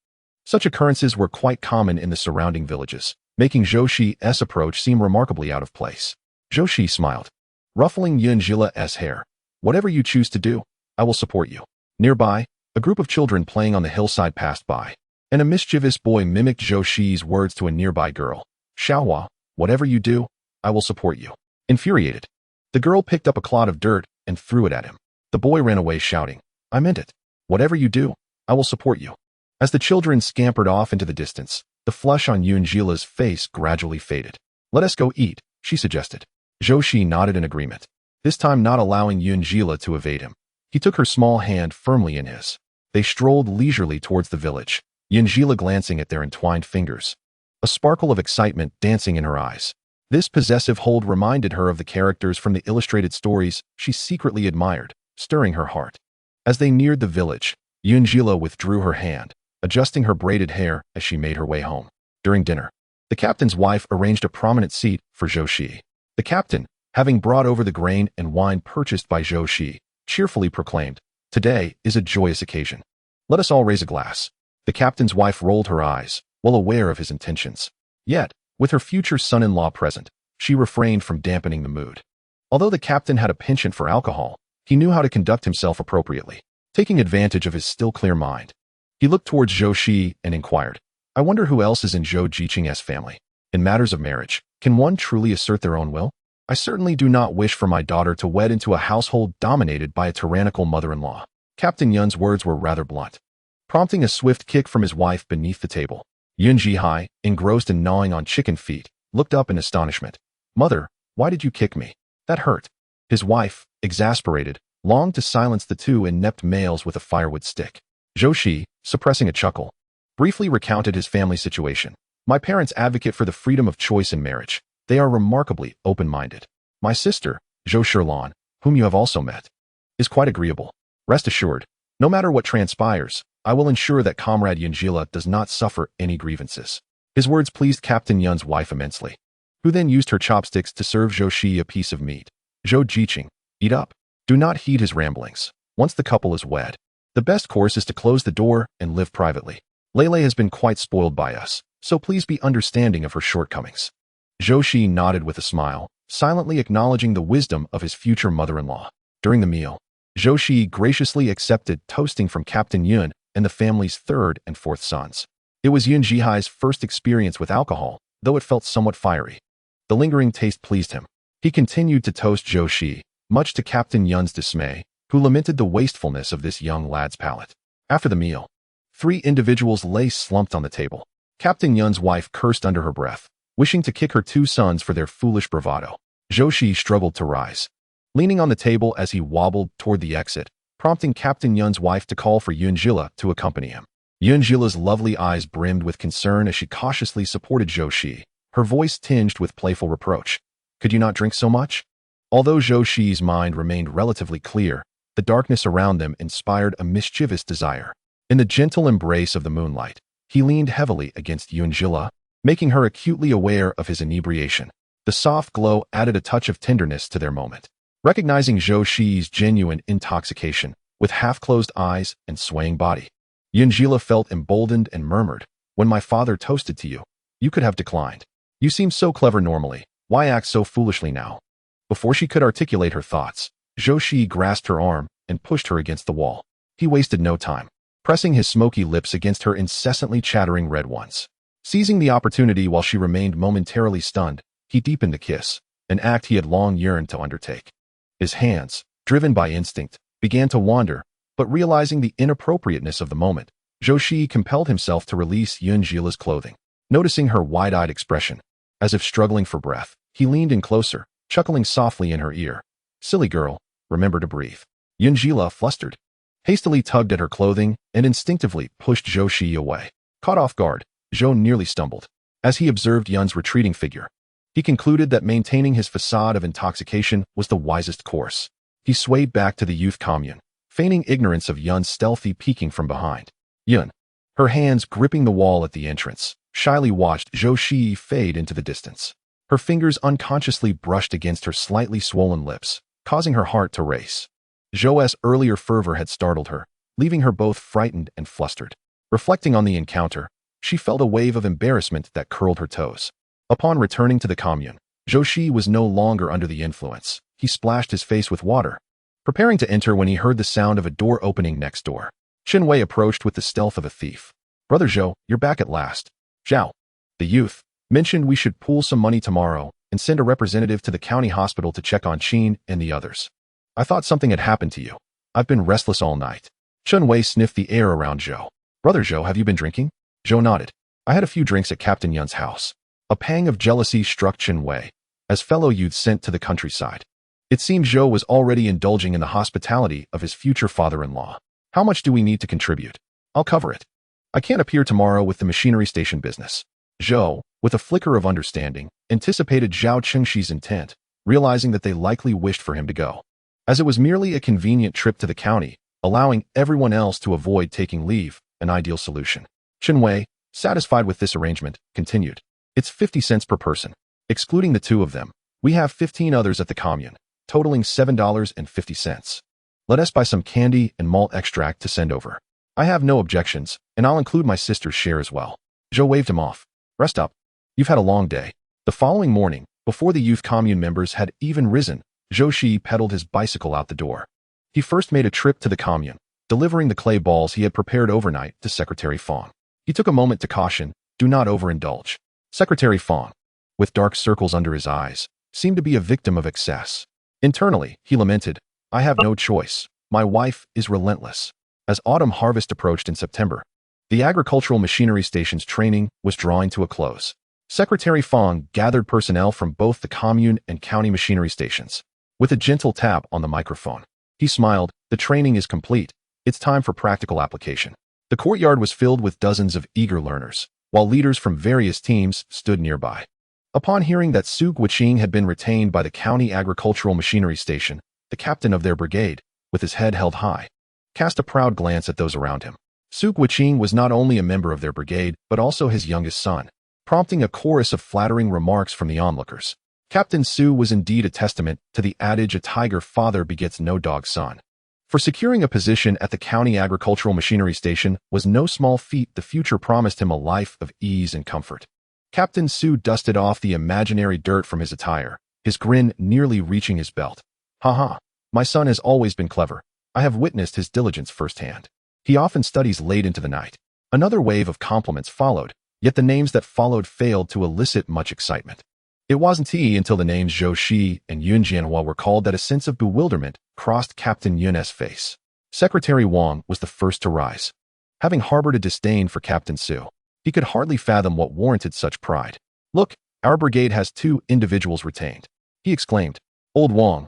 Such occurrences were quite common in the surrounding villages, making Zhou Shiyi's approach seem remarkably out of place. Zhou Shiyi smiled, ruffling Yunjila's hair. "Whatever you choose to do, I will support you." Nearby, a group of children playing on the hillside passed by, and a mischievous boy mimicked Zhou Shiyi's words to a nearby girl. "Xiaohua, whatever you do, I will support you." Infuriated, the girl picked up a clod of dirt and threw it at him. The boy ran away shouting, "I meant it. Whatever you do, I will support you." As the children scampered off into the distance, the flush on Yunjila's face gradually faded. "Let us go eat," she suggested. Zhou Shiyi nodded in agreement, this time not allowing Yunjila to evade him. He took her small hand firmly in his. They strolled leisurely towards the village, Yunjila glancing at their entwined fingers, a sparkle of excitement dancing in her eyes. This possessive hold reminded her of the characters from the illustrated stories she secretly admired, stirring her heart. As they neared the village, Yunjila withdrew her hand, adjusting her braided hair as she made her way home. During dinner, the captain's wife arranged a prominent seat for Zhou Shiyi. The captain, having brought over the grain and wine purchased by Zhou Shiyi, cheerfully proclaimed, "Today is a joyous occasion. Let us all raise a glass." The captain's wife rolled her eyes, well aware of his intentions. Yet, with her future son-in-law present, she refrained from dampening the mood. Although the captain had a penchant for alcohol, he knew how to conduct himself appropriately, taking advantage of his still clear mind. He looked towards Zhou Shiyi and inquired, "I wonder who else is in Zhou Jiqing's family. In matters of marriage, can one truly assert their own will? I certainly do not wish for my daughter to wed into a household dominated by a tyrannical mother-in-law." Captain Yun's words were rather blunt, prompting a swift kick from his wife beneath the table. Yun Jihai, engrossed in gnawing on chicken feet, looked up in astonishment. "Mother, why did you kick me? That hurt." His wife, exasperated, longed to silence the two inept males with a firewood stick. Zhou Shiyi, suppressing a chuckle, briefly recounted his family situation. "My parents advocate for the freedom of choice in marriage. They are remarkably open-minded. My sister, Zhou Shilan, whom you have also met, is quite agreeable. Rest assured, no matter what transpires, I will ensure that Comrade Yunjila does not suffer any grievances." His words pleased Captain Yun's wife immensely, who then used her chopsticks to serve Zhou Shiyi a piece of meat. "Zhou Jiqing, eat up. Do not heed his ramblings. Once the couple is wed, the best course is to close the door and live privately. Lele has been quite spoiled by us, so please be understanding of her shortcomings." Zhou Shiyi nodded with a smile, silently acknowledging the wisdom of his future mother-in-law. During the meal, Zhou Shiyi graciously accepted toasting from Captain Yun and the family's third and fourth sons. It was Yun Jihai's first experience with alcohol, though it felt somewhat fiery. The lingering taste pleased him. He continued to toast Zhou Shiyi, much to Captain Yun's dismay, who lamented the wastefulness of this young lad's palate. After the meal, 3 individuals lay slumped on the table. Captain Yun's wife cursed under her breath, wishing to kick her 2 sons for their foolish bravado. Zhou Shiyi struggled to rise, leaning on the table as he wobbled toward the exit, prompting Captain Yun's wife to call for Yunjila to accompany him. Yunjila's lovely eyes brimmed with concern as she cautiously supported Zhou Shiyi, her voice tinged with playful reproach. Could you not drink so much? Although Zhou Shiyi's mind remained relatively clear, the darkness around them inspired a mischievous desire. In the gentle embrace of the moonlight, he leaned heavily against Yunjila, making her acutely aware of his inebriation. The soft glow added a touch of tenderness to their moment. Recognizing Zhou Shiyi's genuine intoxication, with half-closed eyes and swaying body, Yunjila felt emboldened and murmured, "When my father toasted to you, you could have declined. You seem so clever normally, why act so foolishly now?" Before she could articulate her thoughts, Zhou Shiyi grasped her arm and pushed her against the wall. He wasted no time, pressing his smoky lips against her incessantly chattering red ones. Seizing the opportunity while she remained momentarily stunned, he deepened the kiss, an act he had long yearned to undertake. His hands, driven by instinct, began to wander, but realizing the inappropriateness of the moment, Zhou Shiyi compelled himself to release Yunjila's clothing. Noticing her wide-eyed expression, as if struggling for breath, he leaned in closer, chuckling softly in her ear. "Silly girl, remember to breathe." Yunjila, flustered, hastily tugged at her clothing and instinctively pushed Zhou Shiyi away. Caught off guard, Zhou nearly stumbled. As he observed Yun's retreating figure, he concluded that maintaining his facade of intoxication was the wisest course. He swayed back to the youth commune, feigning ignorance of Yun's stealthy peeking from behind. Yun, her hands gripping the wall at the entrance, shyly watched Zhou Shiyi fade into the distance. Her fingers unconsciously brushed against her slightly swollen lips, causing her heart to race. Zhou's earlier fervor had startled her, leaving her both frightened and flustered. Reflecting on the encounter, she felt a wave of embarrassment that curled her toes. Upon returning to the commune, Zhou Shiyi was no longer under the influence. He splashed his face with water, preparing to enter when he heard the sound of a door opening next door. Chen Wei approached with the stealth of a thief. "Brother Zhou, you're back at last." Zhao, the youth, mentioned we should pool some money tomorrow and send a representative to the county hospital to check on Qin and the others. "I thought something had happened to you. I've been restless all night." Chen Wei sniffed the air around Zhou. "Brother Zhou, have you been drinking?" Zhou nodded. "I had a few drinks at Captain Yun's house." A pang of jealousy struck Chen Wei, as fellow youths sent to the countryside. It seemed Zhou was already indulging in the hospitality of his future father-in-law. "How much do we need to contribute? I'll cover it. I can't appear tomorrow with the machinery station business." Zhou, with a flicker of understanding, anticipated Zhao Chengxi's intent, realizing that they likely wished for him to go. As it was merely a convenient trip to the county, allowing everyone else to avoid taking leave, an ideal solution. Chen Wei, satisfied with this arrangement, continued. "It's 50 cents per person. Excluding the 2 of them, we have 15 others at the commune, totaling $7.50. Let us buy some candy and malt extract to send over. I have no objections, and I'll include my sister's share as well." Zhou waved him off. "Rest up. You've had a long day." The following morning, before the youth commune members had even risen, Zhou Shiyi pedaled his bicycle out the door. He first made a trip to the commune, delivering the clay balls he had prepared overnight to Secretary Fong. He took a moment to caution, "Do not overindulge." Secretary Fong, with dark circles under his eyes, seemed to be a victim of excess. Internally, he lamented, "I have no choice. My wife is relentless." As autumn harvest approached in September, the agricultural machinery station's training was drawing to a close. Secretary Fong gathered personnel from both the commune and county machinery stations. With a gentle tap on the microphone, he smiled, "The training is complete. It's time for practical application." The courtyard was filled with dozens of eager learners, while leaders from various teams stood nearby. Upon hearing that Su Guiqing had been retained by the county agricultural machinery station, the captain of their brigade, with his head held high, cast a proud glance at those around him. Su Guiqing was not only a member of their brigade, but also his youngest son, prompting a chorus of flattering remarks from the onlookers. Captain Su was indeed a testament to the adage, "A tiger father begets no dog son." For securing a position at the county agricultural machinery station was no small feat. The future promised him a life of ease and comfort. Captain Su dusted off the imaginary dirt from his attire, his grin nearly reaching his belt. "Ha, my son has always been clever. I have witnessed his diligence firsthand. He often studies late into the night." Another wave of compliments followed, yet the names that followed failed to elicit much excitement. It wasn't until the names Zhou Shiyi and Yun Jianhua were called that a sense of bewilderment crossed Captain Yun's face. Secretary Wang was the first to rise. having harbored a disdain for Captain Su. He could hardly fathom what warranted such pride. "Look, our brigade has 2 individuals retained," he exclaimed. Old Wang.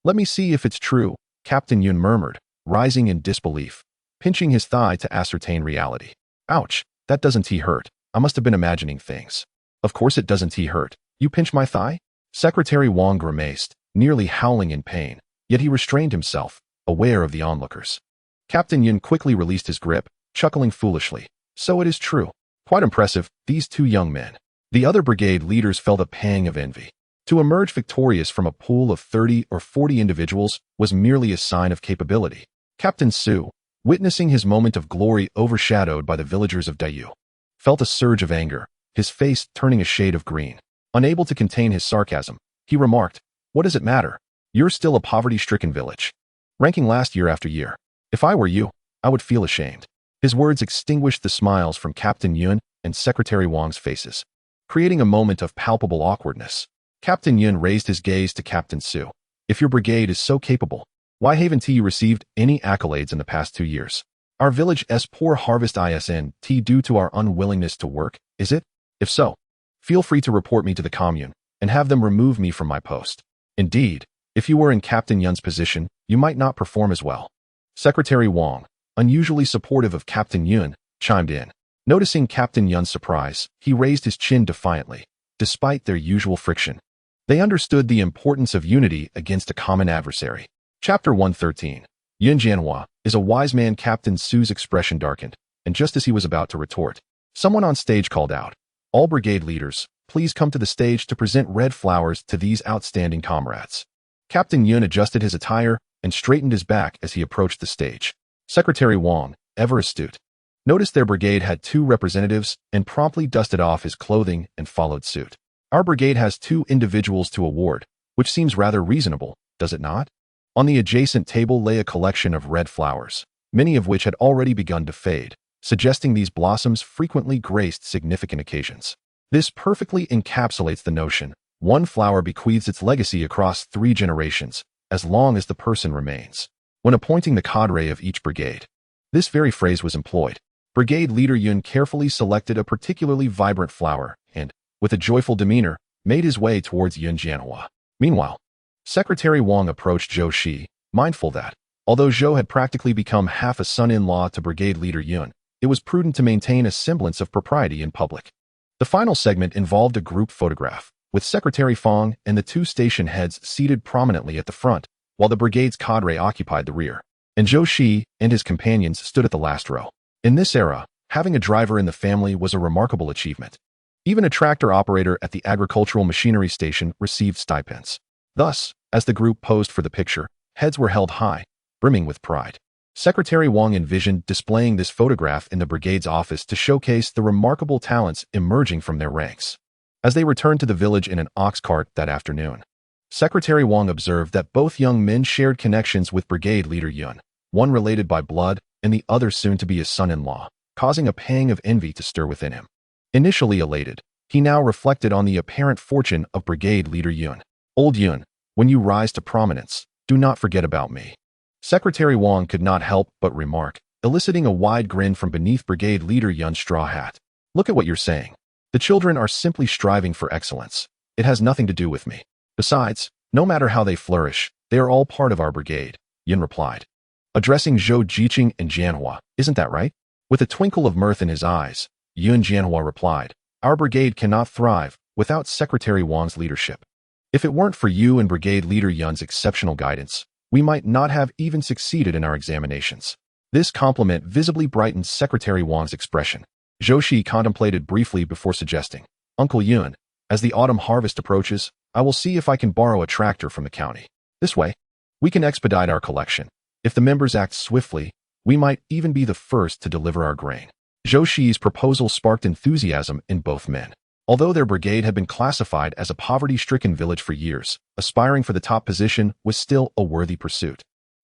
Let me see if it's true," Captain Yun murmured, rising in disbelief, pinching his thigh to ascertain reality. "Ouch, that doesn't hurt. I must have been imagining things." "Of course it doesn't hurt. You pinch my thigh?" Secretary Wang grimaced, nearly howling in pain, yet he restrained himself, aware of the onlookers. Captain Yun quickly released his grip, chuckling foolishly. "So it is true. Quite impressive, these 2 young men." The other brigade leaders felt a pang of envy. To emerge victorious from a pool of 30 or 40 individuals was merely a sign of capability. Captain Su, witnessing his moment of glory overshadowed by the villagers of Dayu, felt a surge of anger, his face turning a shade of green. Unable to contain his sarcasm, he remarked, "What does it matter? You're still a poverty-stricken village, ranking last year after year. If I were you, I would feel ashamed." His words extinguished the smiles from Captain Yun and Secretary Wang's faces, creating a moment of palpable awkwardness. Captain Yun raised his gaze to Captain Su. "If your brigade is so capable, why haven't you received any accolades in the past 2 years? Our village's poor harvest isn't due to our unwillingness to work, is it? If so, feel free to report me to the commune and have them remove me from my post. Indeed, if you were in Captain Yun's position, you might not perform as well." Secretary Wang, unusually supportive of Captain Yun, chimed in. Noticing Captain Yun's surprise, he raised his chin defiantly, despite their usual friction. They understood the importance of unity against a common adversary. Chapter 113. Yun Jianhua is a wise man. Captain Su's expression darkened, and just as he was about to retort, someone on stage called out, "All brigade leaders, please come to the stage to present red flowers to these outstanding comrades." Captain Yun adjusted his attire and straightened his back as he approached the stage. Secretary Wang, ever astute, noticed their brigade had 2 representatives and promptly dusted off his clothing and followed suit. "Our brigade has 2 individuals to award, which seems rather reasonable, does it not?" On the adjacent table lay a collection of red flowers, many of which had already begun to fade, suggesting these blossoms frequently graced significant occasions. This perfectly encapsulates the notion: one flower bequeaths its legacy across 3 generations, as long as the person remains. When appointing the cadre of each brigade, this very phrase was employed. Brigade leader Yun carefully selected a particularly vibrant flower and, with a joyful demeanor, made his way towards Yun Jianhua. Meanwhile, Secretary Wang approached Zhou Shiyi, mindful that, although Zhou had practically become half a son-in-law to brigade leader Yun, it was prudent to maintain a semblance of propriety in public. The final segment involved a group photograph, with Secretary Fong and the 2 station heads seated prominently at the front, while the brigade's cadre occupied the rear, and Zhou Shiyi and his companions stood at the last row. In this era, having a driver in the family was a remarkable achievement. Even a tractor operator at the agricultural machinery station received stipends. Thus, as the group posed for the picture, heads were held high, brimming with pride. Secretary Wang envisioned displaying this photograph in the brigade's office to showcase the remarkable talents emerging from their ranks. As they returned to the village in an ox cart that afternoon, Secretary Wang observed that both young men shared connections with brigade leader Yun, one related by blood and the other soon to be his son-in-law, causing a pang of envy to stir within him. Initially elated, he now reflected on the apparent fortune of brigade leader Yun. "Old Yun, when you rise to prominence, do not forget about me." Secretary Wang could not help but remark, eliciting a wide grin from beneath brigade leader Yun's straw hat. "Look at what you're saying. The children are simply striving for excellence. It has nothing to do with me. Besides, no matter how they flourish, they are all part of our brigade," Yun replied, addressing Zhou Jiqing and Jianhua. "Isn't that right?" With a twinkle of mirth in his eyes, Yun Jianhua replied, "Our brigade cannot thrive without Secretary Wang's leadership. If it weren't for you and brigade leader Yun's exceptional guidance, we might not have even succeeded in our examinations." This compliment visibly brightened Secretary Wang's expression. Zhou Shiyi contemplated briefly before suggesting, "Uncle Yun, as the autumn harvest approaches, I will see if I can borrow a tractor from the county. This way, we can expedite our collection. If the members act swiftly, we might even be the first to deliver our grain." Zhou Shiyi's proposal sparked enthusiasm in both men. Although their brigade had been classified as a poverty-stricken village for years, aspiring for the top position was still a worthy pursuit,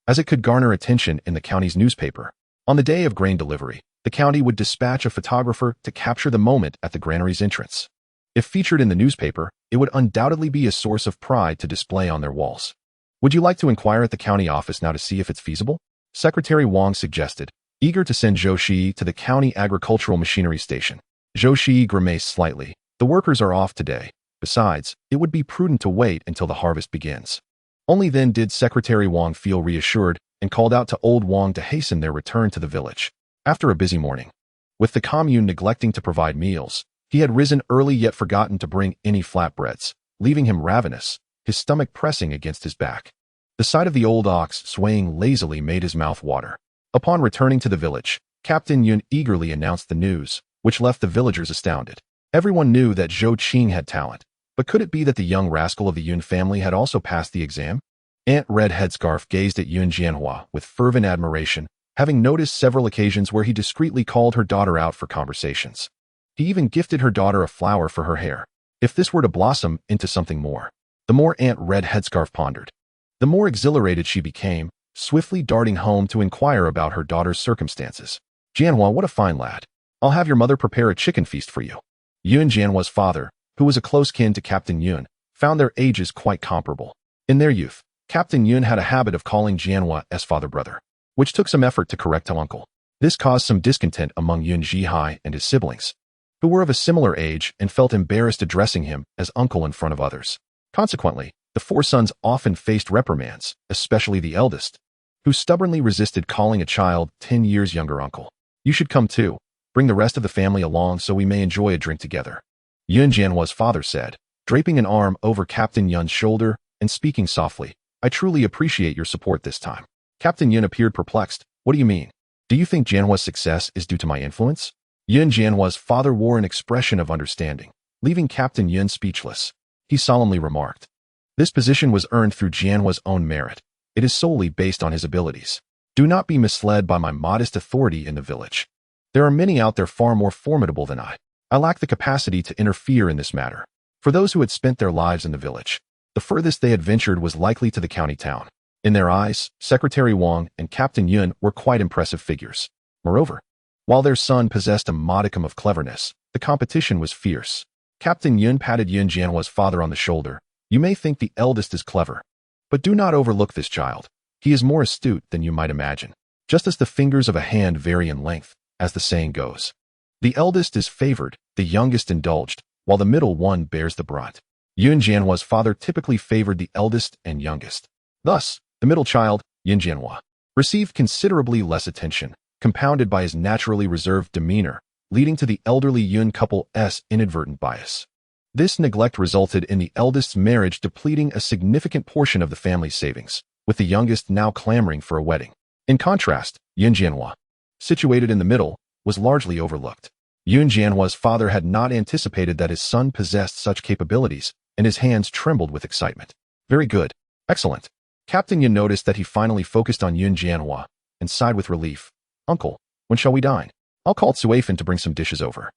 as it could garner attention in the county's newspaper. On the day of grain delivery, the county would dispatch a photographer to capture the moment at the granary's entrance. If featured in the newspaper, it would undoubtedly be a source of pride to display on their walls. "Would you like to inquire at the county office now to see if it's feasible?" Secretary Wang suggested, eager to send Zhou Shiyi to the county agricultural machinery station. Zhou Shiyi grimaced slightly. The workers are off today. Besides, it would be prudent to wait until the harvest begins. Only then did Secretary Wang feel reassured and called out to old Wang to hasten their return to the village. After a busy morning, with the commune neglecting to provide meals, he had risen early yet forgotten to bring any flatbreads, leaving him ravenous, his stomach pressing against his back. The sight of the old ox swaying lazily made his mouth water. Upon returning to the village, Captain Yun eagerly announced the news, which left the villagers astounded. Everyone knew that Zhou Qing had talent, but could it be that the young rascal of the Yun family had also passed the exam? Aunt Red Headscarf gazed at Yun Jianhua with fervent admiration, having noticed several occasions where he discreetly called her daughter out for conversations. He even gifted her daughter a flower for her hair. If this were to blossom into something more, the more Aunt Red Headscarf pondered, the more exhilarated she became, swiftly darting home to inquire about her daughter's circumstances. Jianhua, what a fine lad. I'll have your mother prepare a chicken feast for you. Yun Jianhua's father, who was a close kin to Captain Yun, found their ages quite comparable. In their youth, Captain Yun had a habit of calling Jianhua as father-brother, which took some effort to correct to uncle. This caused some discontent among Yun Zhihai and his siblings, who were of a similar age and felt embarrassed addressing him as uncle in front of others. Consequently, the four sons often faced reprimands, especially the eldest, who stubbornly resisted calling a child 10 years younger uncle. You should come too. Bring the rest of the family along so we may enjoy a drink together. Yun Jianhua's father said, draping an arm over Captain Yun's shoulder and speaking softly. I truly appreciate your support this time. Captain Yun appeared perplexed. What do you mean? Do you think Jianhua's success is due to my influence? Yun Jianhua's father wore an expression of understanding, leaving Captain Yun speechless. He solemnly remarked, this position was earned through Jianhua's own merit. It is solely based on his abilities. Do not be misled by my modest authority in the village. There are many out there far more formidable than I. I lack the capacity to interfere in this matter. For those who had spent their lives in the village, the furthest they had ventured was likely to the county town. In their eyes, Secretary Wang and Captain Yun were quite impressive figures. Moreover, while their son possessed a modicum of cleverness, the competition was fierce. Captain Yun patted Yun Jianhua's father on the shoulder. You may think the eldest is clever, but do not overlook this child. He is more astute than you might imagine. Just as the fingers of a hand vary in length, as the saying goes. The eldest is favored, the youngest indulged, while the middle one bears the brunt. Yun Jianhua's father typically favored the eldest and youngest. Thus, the middle child, Yun Jianhua, received considerably less attention, compounded by his naturally reserved demeanor, leading to the elderly Yun couple's inadvertent bias. This neglect resulted in the eldest's marriage depleting a significant portion of the family's savings, with the youngest now clamoring for a wedding. In contrast, Yun Jianhua, situated in the middle, was largely overlooked. Yun Jianhua's father had not anticipated that his son possessed such capabilities, and his hands trembled with excitement. Very good. Excellent. Captain Yun noticed that he finally focused on Yun Jianhua, and sighed with relief. Uncle, when shall we dine? I'll call Tsuafen to bring some dishes over.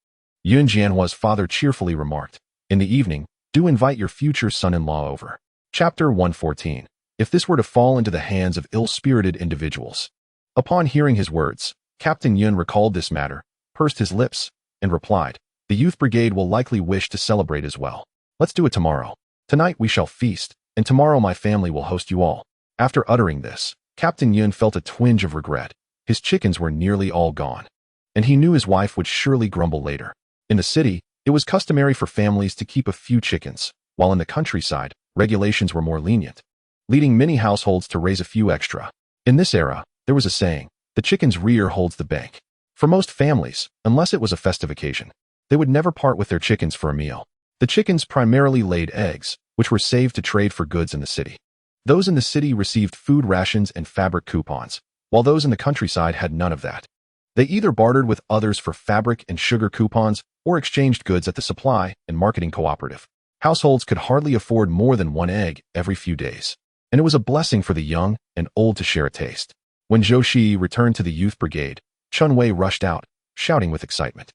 Yun Jianhua's father cheerfully remarked. In the evening, do invite your future son-in-law over. Chapter 114. If this were to fall into the hands of ill-spirited individuals. Upon hearing his words, Captain Yun recalled this matter, pursed his lips, and replied, the youth brigade will likely wish to celebrate as well. Let's do it tomorrow. Tonight we shall feast, and tomorrow my family will host you all. After uttering this, Captain Yun felt a twinge of regret. His chickens were nearly all gone, and he knew his wife would surely grumble later. In the city, it was customary for families to keep a few chickens, while in the countryside, regulations were more lenient, leading many households to raise a few extra. In this era, there was a saying, the chicken's rear holds the bank. For most families, unless it was a festive occasion, they would never part with their chickens for a meal. The chickens primarily laid eggs, which were saved to trade for goods in the city. Those in the city received food rations and fabric coupons, while those in the countryside had none of that. They either bartered with others for fabric and sugar coupons or exchanged goods at the supply and marketing cooperative. Households could hardly afford more than one egg every few days, and it was a blessing for the young and old to share a taste. When Zhou Shiyi returned to the youth brigade, Chun Wei rushed out, shouting with excitement.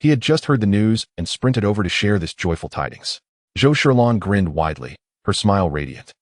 He had just heard the news and sprinted over to share this joyful tidings. Zhou Shilong grinned widely, her smile radiant,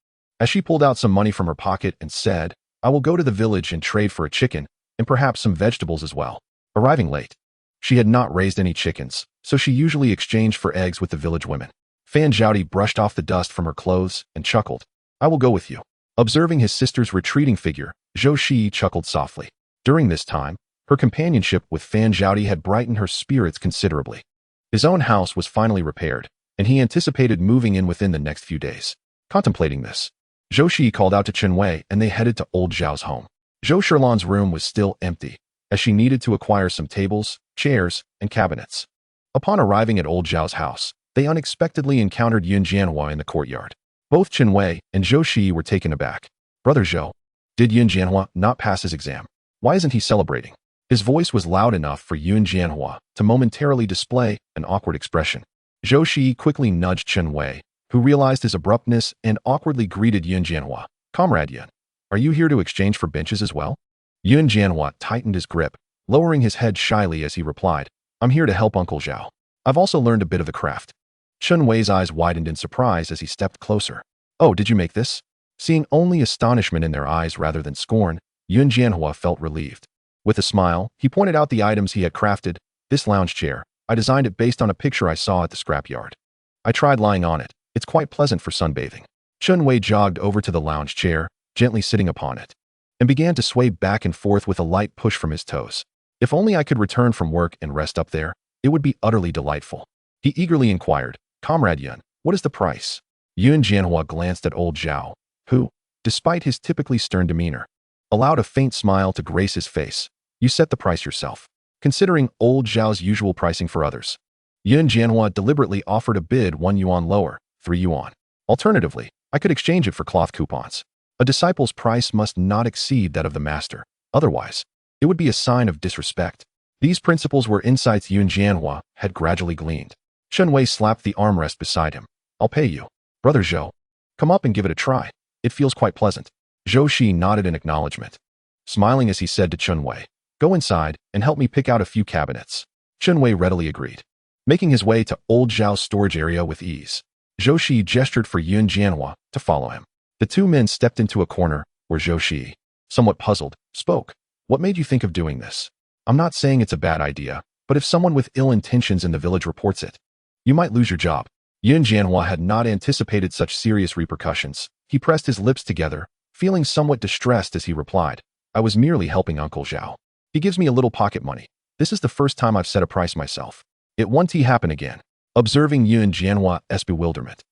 as she pulled out some money from her pocket and said, I will go to the village and trade for a chicken, and perhaps some vegetables as well. Arriving late, she had not raised any chickens, so she usually exchanged for eggs with the village women. Fan Zhaodi brushed off the dust from her clothes and chuckled. I will go with you. Observing his sister's retreating figure, Zhou Shiyi chuckled softly. During this time, Her companionship with Fan Zhaodi had brightened her spirits considerably. His own house was finally repaired, and he anticipated moving in within the next few days. Contemplating this, Zhou Shiyi called out to Chen Wei and they headed to old Zhao's home. Zhou Shilan's room was still empty, as she needed to acquire some tables, chairs, and cabinets. Upon arriving at old Zhao's house, they unexpectedly encountered Yun Jianhua in the courtyard. Both Chen Wei and Zhou Shiyi were taken aback. Brother Zhou, did Yun Jianhua not pass his exam? Why isn't he celebrating? His voice was loud enough for Yun Jianhua to momentarily display an awkward expression. Zhou Shiyi quickly nudged Chen Wei, who realized his abruptness and awkwardly greeted Yun Jianhua. Comrade Yun, are you here to exchange for benches as well? Yun Jianhua tightened his grip, lowering his head shyly as he replied, I'm here to help Uncle Zhao. I've also learned a bit of the craft. Chen Wei's eyes widened in surprise as he stepped closer. Oh, did you make this? Seeing only astonishment in their eyes rather than scorn, Yun Jianhua felt relieved. With a smile, he pointed out the items he had crafted. This lounge chair, I designed it based on a picture I saw at the scrapyard. I tried lying on it. It's quite pleasant for sunbathing. Chen Wei jogged over to the lounge chair, gently sitting upon it, and began to sway back and forth with a light push from his toes. If only I could return from work and rest up there, it would be utterly delightful. He eagerly inquired, Comrade Yun, what is the price? Yun Jianhua glanced at old Zhao, who, despite his typically stern demeanor, allowed a faint smile to grace his face. You set the price yourself. Considering old Zhao's usual pricing for others, Yun Jianhua deliberately offered a bid 1 yuan lower, 3 yuan. Alternatively, I could exchange it for cloth coupons. A disciple's price must not exceed that of the master. Otherwise, it would be a sign of disrespect. These principles were insights Yun Jianhua had gradually gleaned. Chen Wei slapped the armrest beside him. I'll pay you. Brother Zhou, come up and give it a try. It feels quite pleasant. Zhou Shiyi nodded in acknowledgement, smiling as he said to Chen Wei, Go inside and help me pick out a few cabinets. Chen Wei readily agreed. Making his way to old Zhao's storage area with ease, Zhou Shiyi gestured for Yun Jianhua to follow him. The two men stepped into a corner where Zhou Shiyi, somewhat puzzled, spoke. What made you think of doing this? I'm not saying it's a bad idea, but if someone with ill intentions in the village reports it, you might lose your job. Yun Jianhua had not anticipated such serious repercussions. He pressed his lips together, feeling somewhat distressed as he replied, I was merely helping Uncle Zhao. He gives me a little pocket money. This is the first time I've set a price myself. It won't happen again. Observing Yun Jianhua's bewilderment,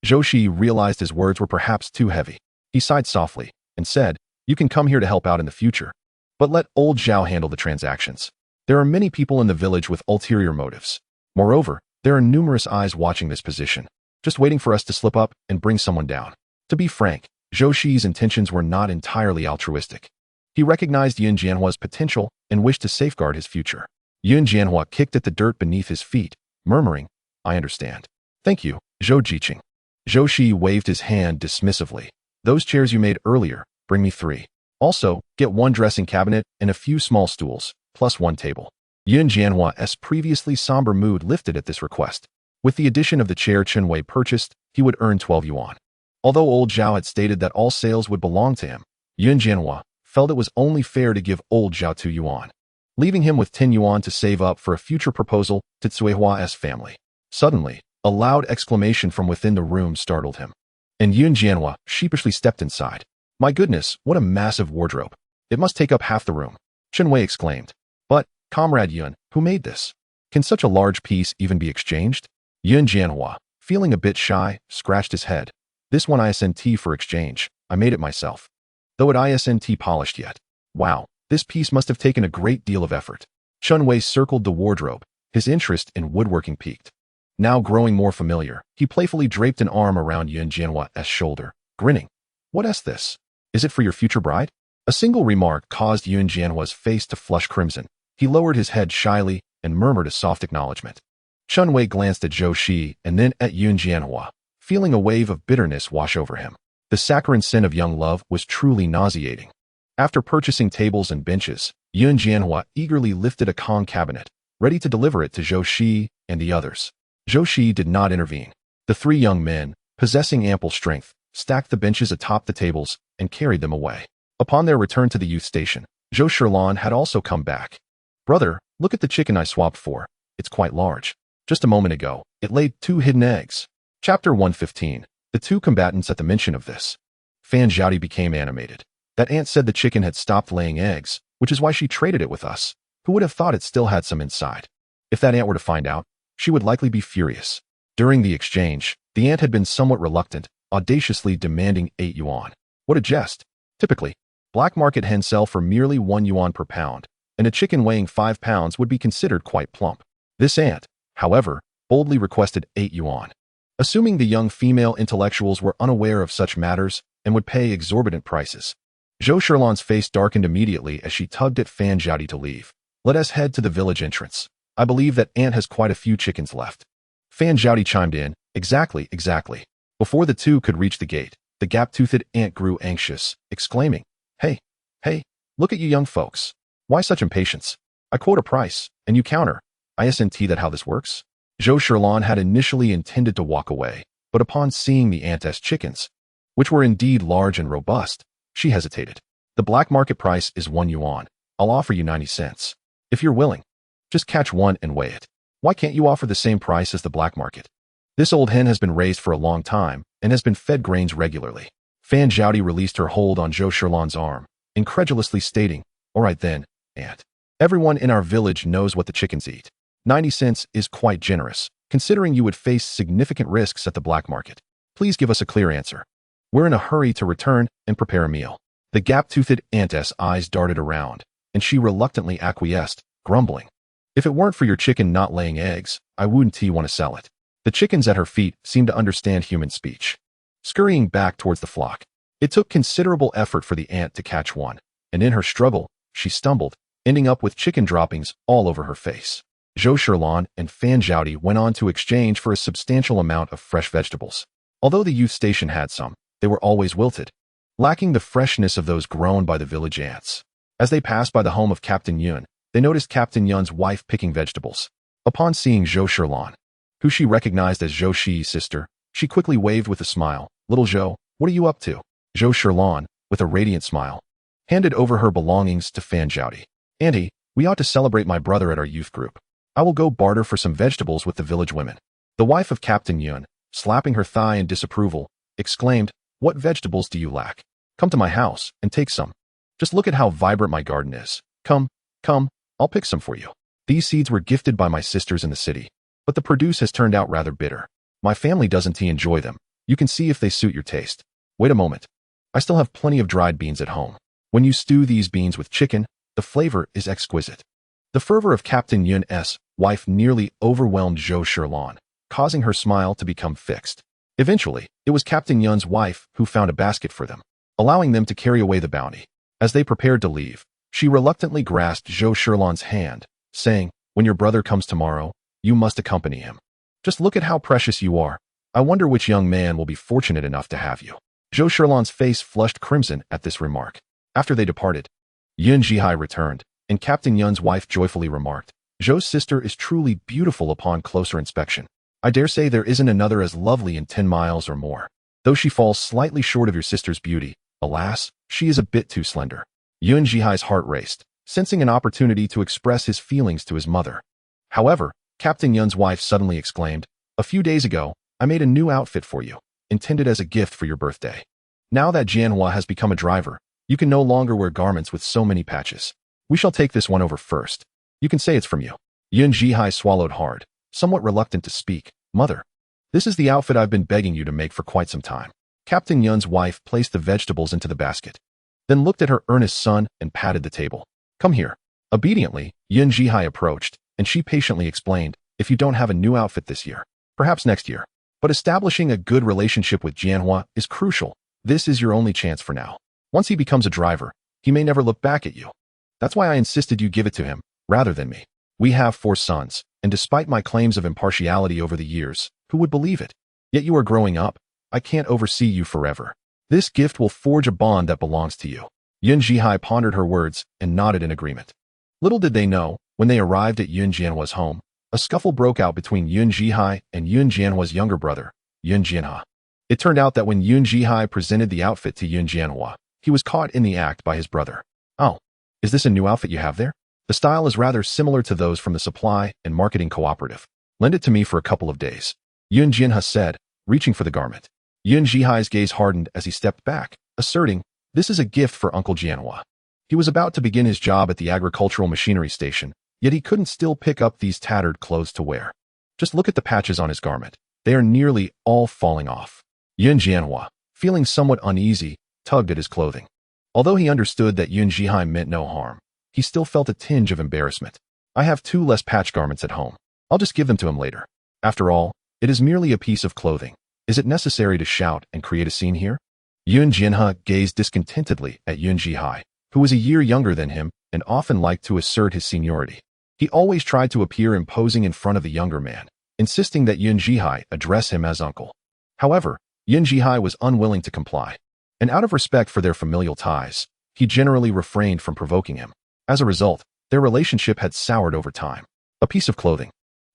Zhou Shiyi realized his words were perhaps too heavy. He sighed softly and said, You can come here to help out in the future, but let old Zhao handle the transactions. There are many people in the village with ulterior motives. Moreover, there are numerous eyes watching this position, just waiting for us to slip up and bring someone down. To be frank, Zhou Shiyi's intentions were not entirely altruistic. He recognized Yun Jianhua's potential and wished to safeguard his future. Yun Jianhua kicked at the dirt beneath his feet, murmuring, I understand. Thank you, Zhou Jiqing. Zhou Shiyi waved his hand dismissively. Those chairs you made earlier, bring me 3. Also, get 1 dressing cabinet and a few small stools, plus 1 table. Yun Jianhua's previously somber mood lifted at this request. With the addition of the chair Chen Wei purchased, he would earn 12 yuan. Although old Zhao had stated that all sales would belong to him, Yun Jianhua felt it was only fair to give old Zhao 2 yuan, leaving him with 10 yuan to save up for a future proposal to Cuihua's family. Suddenly, a loud exclamation from within the room startled him, and Yun Jianhua sheepishly stepped inside. My goodness, what a massive wardrobe. It must take up half the room. Chen Wei exclaimed. But, Comrade Yun, who made this? Can such a large piece even be exchanged? Yun Jianhua, feeling a bit shy, scratched his head. This one ISNT for exchange. I made it myself. Though it ISNT polished yet. Wow, this piece must have taken a great deal of effort. Chen Wei circled the wardrobe, his interest in woodworking piqued. Now growing more familiar, he playfully draped an arm around Yun Jianhua's shoulder, grinning. What is this? Is it for your future bride? A single remark caused Yun Jianhua's face to flush crimson. He lowered his head shyly and murmured a soft acknowledgement. Chen Wei glanced at Zhou Shiyi and then at Yun Jianhua, feeling a wave of bitterness wash over him. The saccharine scent of young love was truly nauseating. After purchasing tables and benches, Yun Jianhua eagerly lifted a Kong cabinet, ready to deliver it to Zhou Shiyi and the others. Zhou Shiyi did not intervene. The 3 young men, possessing ample strength, stacked the benches atop the tables and carried them away. Upon their return to the youth station, Zhou Shilan had also come back. Brother, look at the chicken I swapped for. It's quite large. Just a moment ago, it laid 2 hidden eggs. Chapter 115. The 2 combatants at the mention of this. Fan Zhaodi became animated. That aunt said the chicken had stopped laying eggs, which is why she traded it with us. Who would have thought it still had some inside? If that ant were to find out, she would likely be furious. During the exchange, the ant had been somewhat reluctant, audaciously demanding 8 yuan. What a jest. Typically, black market hens sell for merely 1 yuan per pound, and a chicken weighing 5 pounds would be considered quite plump. This ant, however, boldly requested 8 yuan. Assuming the young female intellectuals were unaware of such matters and would pay exorbitant prices. Zhou Shiyi's face darkened immediately as she tugged at Fan Zhaodi to leave. Let us head to the village entrance. I believe that ant has quite a few chickens left. Fan Zhaodi chimed in, exactly. Before the two could reach the gate, the gap-toothed ant grew anxious, exclaiming, Hey, look at you young folks. Why such impatience? I quote a price, and you counter. Isn't that how this works? Zhou Shiyi had initially intended to walk away, but upon seeing the ant's chickens, which were indeed large and robust, she hesitated. The black market price is 1 yuan. I'll offer you 90 cents. If you're willing, just catch one and weigh it. Why can't you offer the same price as the black market? This old hen has been raised for a long time and has been fed grains regularly. Fan Zhaodi released her hold on Zhou Shiyi's arm, incredulously stating, All right then, ant. Everyone in our village knows what the chickens eat. 90 cents is quite generous, considering you would face significant risks at the black market. Please give us a clear answer. We're in a hurry to return and prepare a meal. The gap-toothed ant's eyes darted around, and she reluctantly acquiesced, grumbling. If it weren't for your chicken not laying eggs, I wouldn't want to sell it. The chickens at her feet seemed to understand human speech. Scurrying back towards the flock, it took considerable effort for the ant to catch one, and in her struggle, she stumbled, ending up with chicken droppings all over her face. Zhou Shiyi and Fan Zhaodi went on to exchange for a substantial amount of fresh vegetables. Although the youth station had some, they were always wilted, lacking the freshness of those grown by the village ants. As they passed by the home of Captain Yun, they noticed Captain Yun's wife picking vegetables. Upon seeing Zhou Shiyi, who she recognized as Zhou Shiyi's sister, she quickly waved with a smile. Little Zhou, what are you up to? Zhou Shiyi, with a radiant smile, handed over her belongings to Fan Zhaodi. Auntie, we ought to celebrate my brother at our youth group. I will go barter for some vegetables with the village women. The wife of Captain Yun, slapping her thigh in disapproval, exclaimed, What vegetables do you lack? Come to my house and take some. Just look at how vibrant my garden is. Come, I'll pick some for you. These seeds were gifted by my sisters in the city, but the produce has turned out rather bitter. My family doesn't enjoy them. You can see if they suit your taste. Wait a moment. I still have plenty of dried beans at home. When you stew these beans with chicken, the flavor is exquisite. The fervor of Captain Yun's wife nearly overwhelmed Zhou Shiyi, causing her smile to become fixed. Eventually, it was Captain Yun's wife who found a basket for them, allowing them to carry away the bounty. As they prepared to leave, she reluctantly grasped Zhou Shiyi's hand, saying, When your brother comes tomorrow, you must accompany him. Just look at how precious you are. I wonder which young man will be fortunate enough to have you. Zhou Shiyi's face flushed crimson at this remark. After they departed, Yun Zhihai returned, and Captain Yun's wife joyfully remarked, Zhou's sister is truly beautiful upon closer inspection. I dare say there isn't another as lovely in 10 miles or more. Though she falls slightly short of your sister's beauty, alas, she is a bit too slender. Yun Zhihai's heart raced, sensing an opportunity to express his feelings to his mother. However, Captain Yun's wife suddenly exclaimed, A few days ago, I made a new outfit for you, intended as a gift for your birthday. Now that Jianhua has become a driver, you can no longer wear garments with so many patches. We shall take this one over first. You can say it's from you. Yun Zhihai swallowed hard, somewhat reluctant to speak. Mother, this is the outfit I've been begging you to make for quite some time. Captain Yun's wife placed the vegetables into the basket, then looked at her earnest son and patted the table. Come here. Obediently, Yun Zhihai approached, and she patiently explained, If you don't have a new outfit this year, perhaps next year. But establishing a good relationship with Jianhua is crucial. This is your only chance for now. Once he becomes a driver, he may never look back at you. That's why I insisted you give it to him, rather than me. We have 4 sons, and despite my claims of impartiality over the years, who would believe it? Yet you are growing up. I can't oversee you forever. This gift will forge a bond that belongs to you. Yun Zhihai pondered her words and nodded in agreement. Little did they know, when they arrived at Yun Jianhua's home, a scuffle broke out between Yun Zhihai and Yun Jianhua's younger brother, Yun Jianhua. It turned out that when Yun Zhihai presented the outfit to Yun Jianhua, he was caught in the act by his brother. Oh, is this a new outfit you have there? The style is rather similar to those from the supply and marketing cooperative. Lend it to me for a couple of days. Yun Jianhua said, reaching for the garment. Yun Zhihai's gaze hardened as he stepped back, asserting, This is a gift for Uncle Jianhua. He was about to begin his job at the agricultural machinery station, yet he couldn't still pick up these tattered clothes to wear. Just look at the patches on his garment. They are nearly all falling off. Yun Jianhua, feeling somewhat uneasy, tugged at his clothing. Although he understood that Yun Zhihai meant no harm, he still felt a tinge of embarrassment. I have 2 less patch garments at home. I'll just give them to him later. After all, it is merely a piece of clothing. Is it necessary to shout and create a scene here? Yun Jianhua gazed discontentedly at Yun Zhihai, who was a year younger than him and often liked to assert his seniority. He always tried to appear imposing in front of the younger man, insisting that Yun Zhihai address him as uncle. However, Yun Zhihai was unwilling to comply, and out of respect for their familial ties, he generally refrained from provoking him. As a result, their relationship had soured over time. A piece of clothing.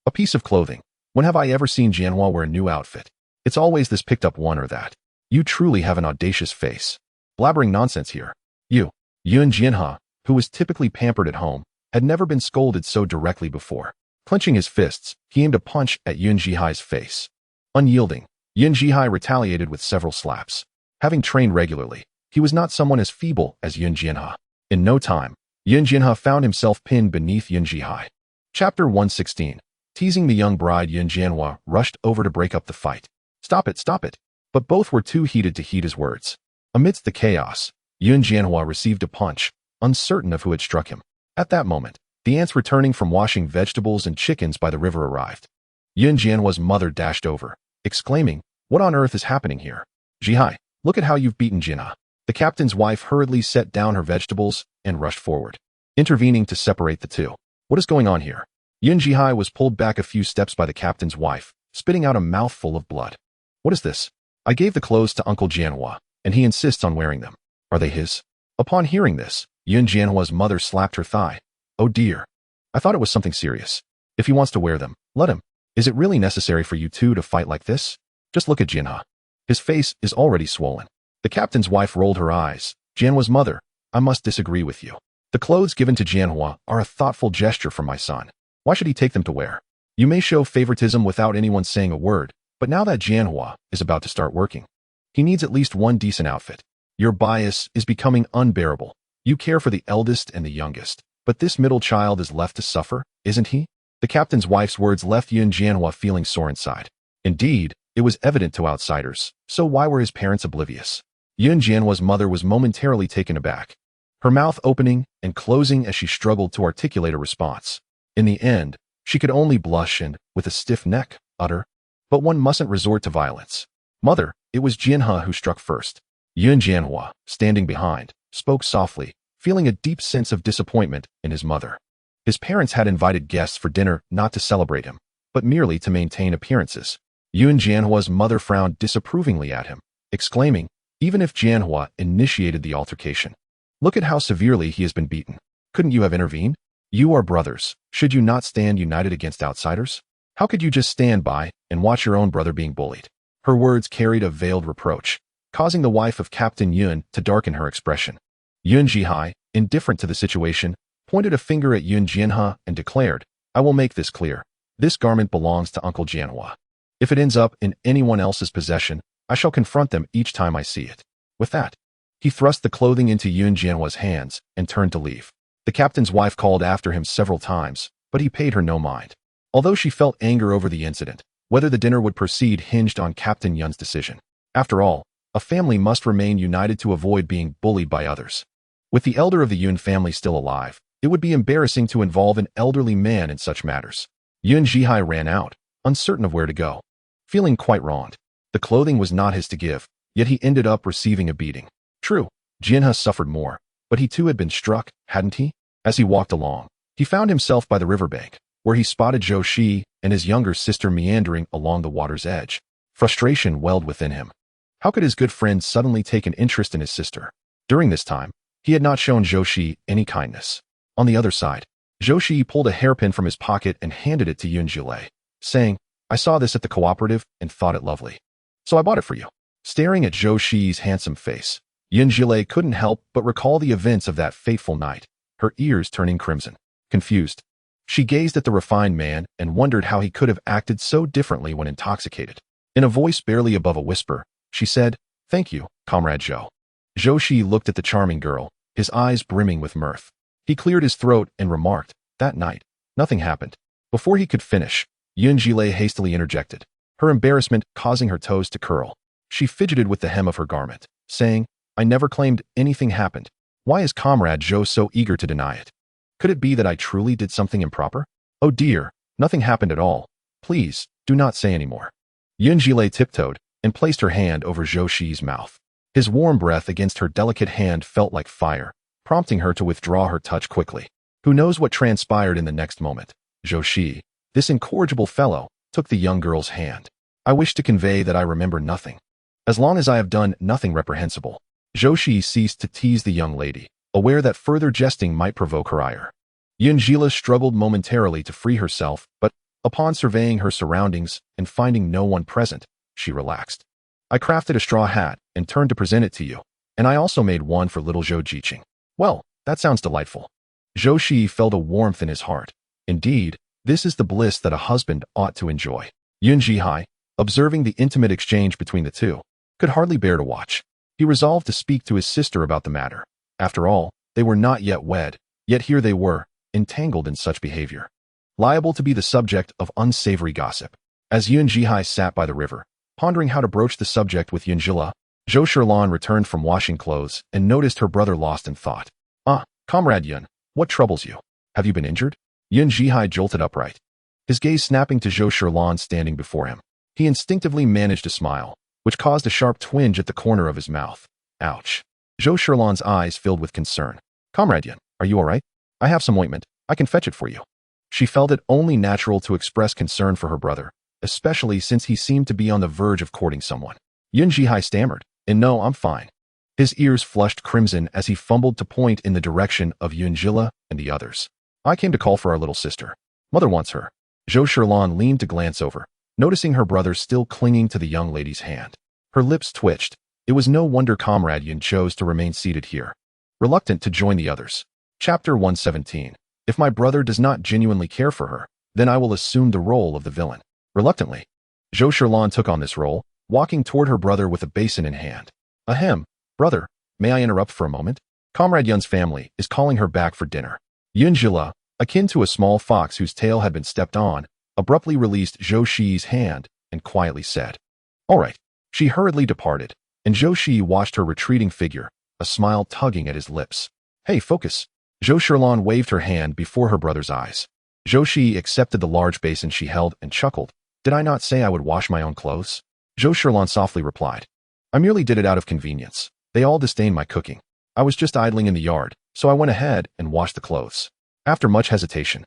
A piece of clothing. When have I ever seen Jianhua wear a new outfit? It's always this picked up one or that. You truly have an audacious face. Blabbering nonsense here. You. Yun Jianhua, who was typically pampered at home, had never been scolded so directly before. Clenching his fists, he aimed a punch at Yun Zhihai's face. Unyielding, Yun Zhihai retaliated with several slaps. Having trained regularly, he was not someone as feeble as Yun Jianhua. In no time, Yun Jianhua found himself pinned beneath Yun Zhihai. Chapter 116. Teasing the young bride, Yun Jianhua rushed over to break up the fight. Stop it, stop it. But both were too heated to heed his words. Amidst the chaos, Yun Jianhua received a punch, uncertain of who had struck him. At that moment, the ants returning from washing vegetables and chickens by the river arrived. Yun Jianhua's mother dashed over, exclaiming, "What on earth is happening here? Zhihai, look at how you've beaten Jinha." The captain's wife hurriedly set down her vegetables and rushed forward, intervening to separate the two. What is going on here? Yun Zhihai was pulled back a few steps by the captain's wife, spitting out a mouthful of blood. What is this? I gave the clothes to Uncle Jianhua, and he insists on wearing them. Are they his? Upon hearing this, Yun Jianhua's mother slapped her thigh. Oh dear. I thought it was something serious. If he wants to wear them, let him. Is it really necessary for you two to fight like this? Just look at Jinha. His face is already swollen. The captain's wife rolled her eyes. Jianhua's mother, I must disagree with you. The clothes given to Jianhua are a thoughtful gesture from my son. Why should he take them to wear? You may show favoritism without anyone saying a word, but now that Jianhua is about to start working, he needs at least one decent outfit. Your bias is becoming unbearable. You care for the eldest and the youngest, but this middle child is left to suffer, isn't he? The captain's wife's words left Yun Jianhua feeling sore inside. Indeed, it was evident to outsiders, so why were his parents oblivious? Yun Jianhua's mother was momentarily taken aback, her mouth opening and closing as she struggled to articulate a response. In the end, she could only blush and, with a stiff neck, utter, "But one mustn't resort to violence." Mother, it was Jinha who struck first. Yun Jianhua, standing behind, spoke softly, feeling a deep sense of disappointment in his mother. His parents had invited guests for dinner not to celebrate him, but merely to maintain appearances. Yun Jianhua's mother frowned disapprovingly at him, exclaiming, "Even if Jianhua initiated the altercation, look at how severely he has been beaten. Couldn't you have intervened? You are brothers. Should you not stand united against outsiders? How could you just stand by and watch your own brother being bullied?" Her words carried a veiled reproach, causing the wife of Captain Yun to darken her expression. Yun Zhihai, indifferent to the situation, pointed a finger at Yun Jianhua and declared, "I will make this clear. This garment belongs to Uncle Jianhua. If it ends up in anyone else's possession, I shall confront them each time I see it." With that, he thrust the clothing into Yun Jianhua's hands and turned to leave. The captain's wife called after him several times, but he paid her no mind. Although she felt anger over the incident, whether the dinner would proceed hinged on Captain Yun's decision. After all, a family must remain united to avoid being bullied by others. With the elder of the Yun family still alive, it would be embarrassing to involve an elderly man in such matters. Yun Zhihai ran out, uncertain of where to go, feeling quite wronged. The clothing was not his to give, yet he ended up receiving a beating. True, Jinha suffered more, but he too had been struck, hadn't he? As he walked along, he found himself by the riverbank, where he spotted Zhou Shiyi and his younger sister meandering along the water's edge. Frustration welled within him. How could his good friend suddenly take an interest in his sister? During this time, he had not shown Zhou Shiyi any kindness. On the other side, Zhou Shiyi pulled a hairpin from his pocket and handed it to Yun Zhilei, saying, "I saw this at the cooperative and thought it lovely, so I bought it for you." Staring at Zhou Shiyi's handsome face, Yun Zhilei couldn't help but recall the events of that fateful night, her ears turning crimson. Confused, she gazed at the refined man and wondered how he could have acted so differently when intoxicated. In a voice barely above a whisper, she said, "Thank you, Comrade Zhou." Zhou Shiyi looked at the charming girl, his eyes brimming with mirth. He cleared his throat and remarked, "That night, nothing happened." Before he could finish, Yunjile hastily interjected, her embarrassment causing her toes to curl. She fidgeted with the hem of her garment, saying, "I never claimed anything happened. Why is Comrade Zhou so eager to deny it? Could it be that I truly did something improper? Oh dear, nothing happened at all. Please, do not say any more." Yunjile tiptoed and placed her hand over Zhou Shiyi's mouth. His warm breath against her delicate hand felt like fire, prompting her to withdraw her touch quickly. Who knows what transpired in the next moment? Zhou Shiyi, this incorrigible fellow, took the young girl's hand. "I wish to convey that I remember nothing. As long as I have done nothing reprehensible." Zhou Shiyi ceased to tease the young lady, aware that further jesting might provoke her ire. Yunjila struggled momentarily to free herself, but upon surveying her surroundings and finding no one present, she relaxed. "I crafted a straw hat and turned to present it to you, and I also made one for little Zhou Jiqing." "Well, that sounds delightful." Zhou Shiyi felt a warmth in his heart. Indeed, this is the bliss that a husband ought to enjoy. Yunjihai, observing the intimate exchange between the two, could hardly bear to watch. He resolved to speak to his sister about the matter. After all, they were not yet wed, yet here they were, entangled in such behavior, liable to be the subject of unsavory gossip. As Yunjihai sat by the river, pondering how to broach the subject with Yunjila, Zhou Shilan returned from washing clothes and noticed her brother lost in thought. "Ah, Comrade Yun, what troubles you? Have you been injured?" Yunjihai jolted upright, his gaze snapping to Zhou Shilan standing before him. He instinctively managed a smile, which caused a sharp twinge at the corner of his mouth. "Ouch." Zhou Shilan's eyes filled with concern. "Comrade Yun, are you all right? I have some ointment. I can fetch it for you." She felt it only natural to express concern for her brother, especially since he seemed to be on the verge of courting someone. Yunjihai stammered, "And no, I'm fine." His ears flushed crimson as he fumbled to point in the direction of Yunjila and the others. "I came to call for our little sister. Mother wants her." Zhou Shilan leaned to glance over, noticing her brother still clinging to the young lady's hand. Her lips twitched. It was no wonder Comrade Yun chose to remain seated here, reluctant to join the others. Chapter 117. If my brother does not genuinely care for her, then I will assume the role of the villain. Reluctantly, Zhou Shilan took on this role, walking toward her brother with a basin in hand. "Ahem, brother, may I interrupt for a moment? Comrade Yun's family is calling her back for dinner." Yunjila, akin to a small fox whose tail had been stepped on, abruptly released Zhou Shiyi's hand and quietly said, "All right." She hurriedly departed, and Zhou Shiyi watched her retreating figure, a smile tugging at his lips. "Hey, focus." Zhou Shilan waved her hand before her brother's eyes. Zhou Shiyi accepted the large basin she held and chuckled. "Did I not say I would wash my own clothes?" Zhou Shilan softly replied, "I merely did it out of convenience. They all disdain my cooking. I was just idling in the yard, so I went ahead and washed the clothes." After much hesitation,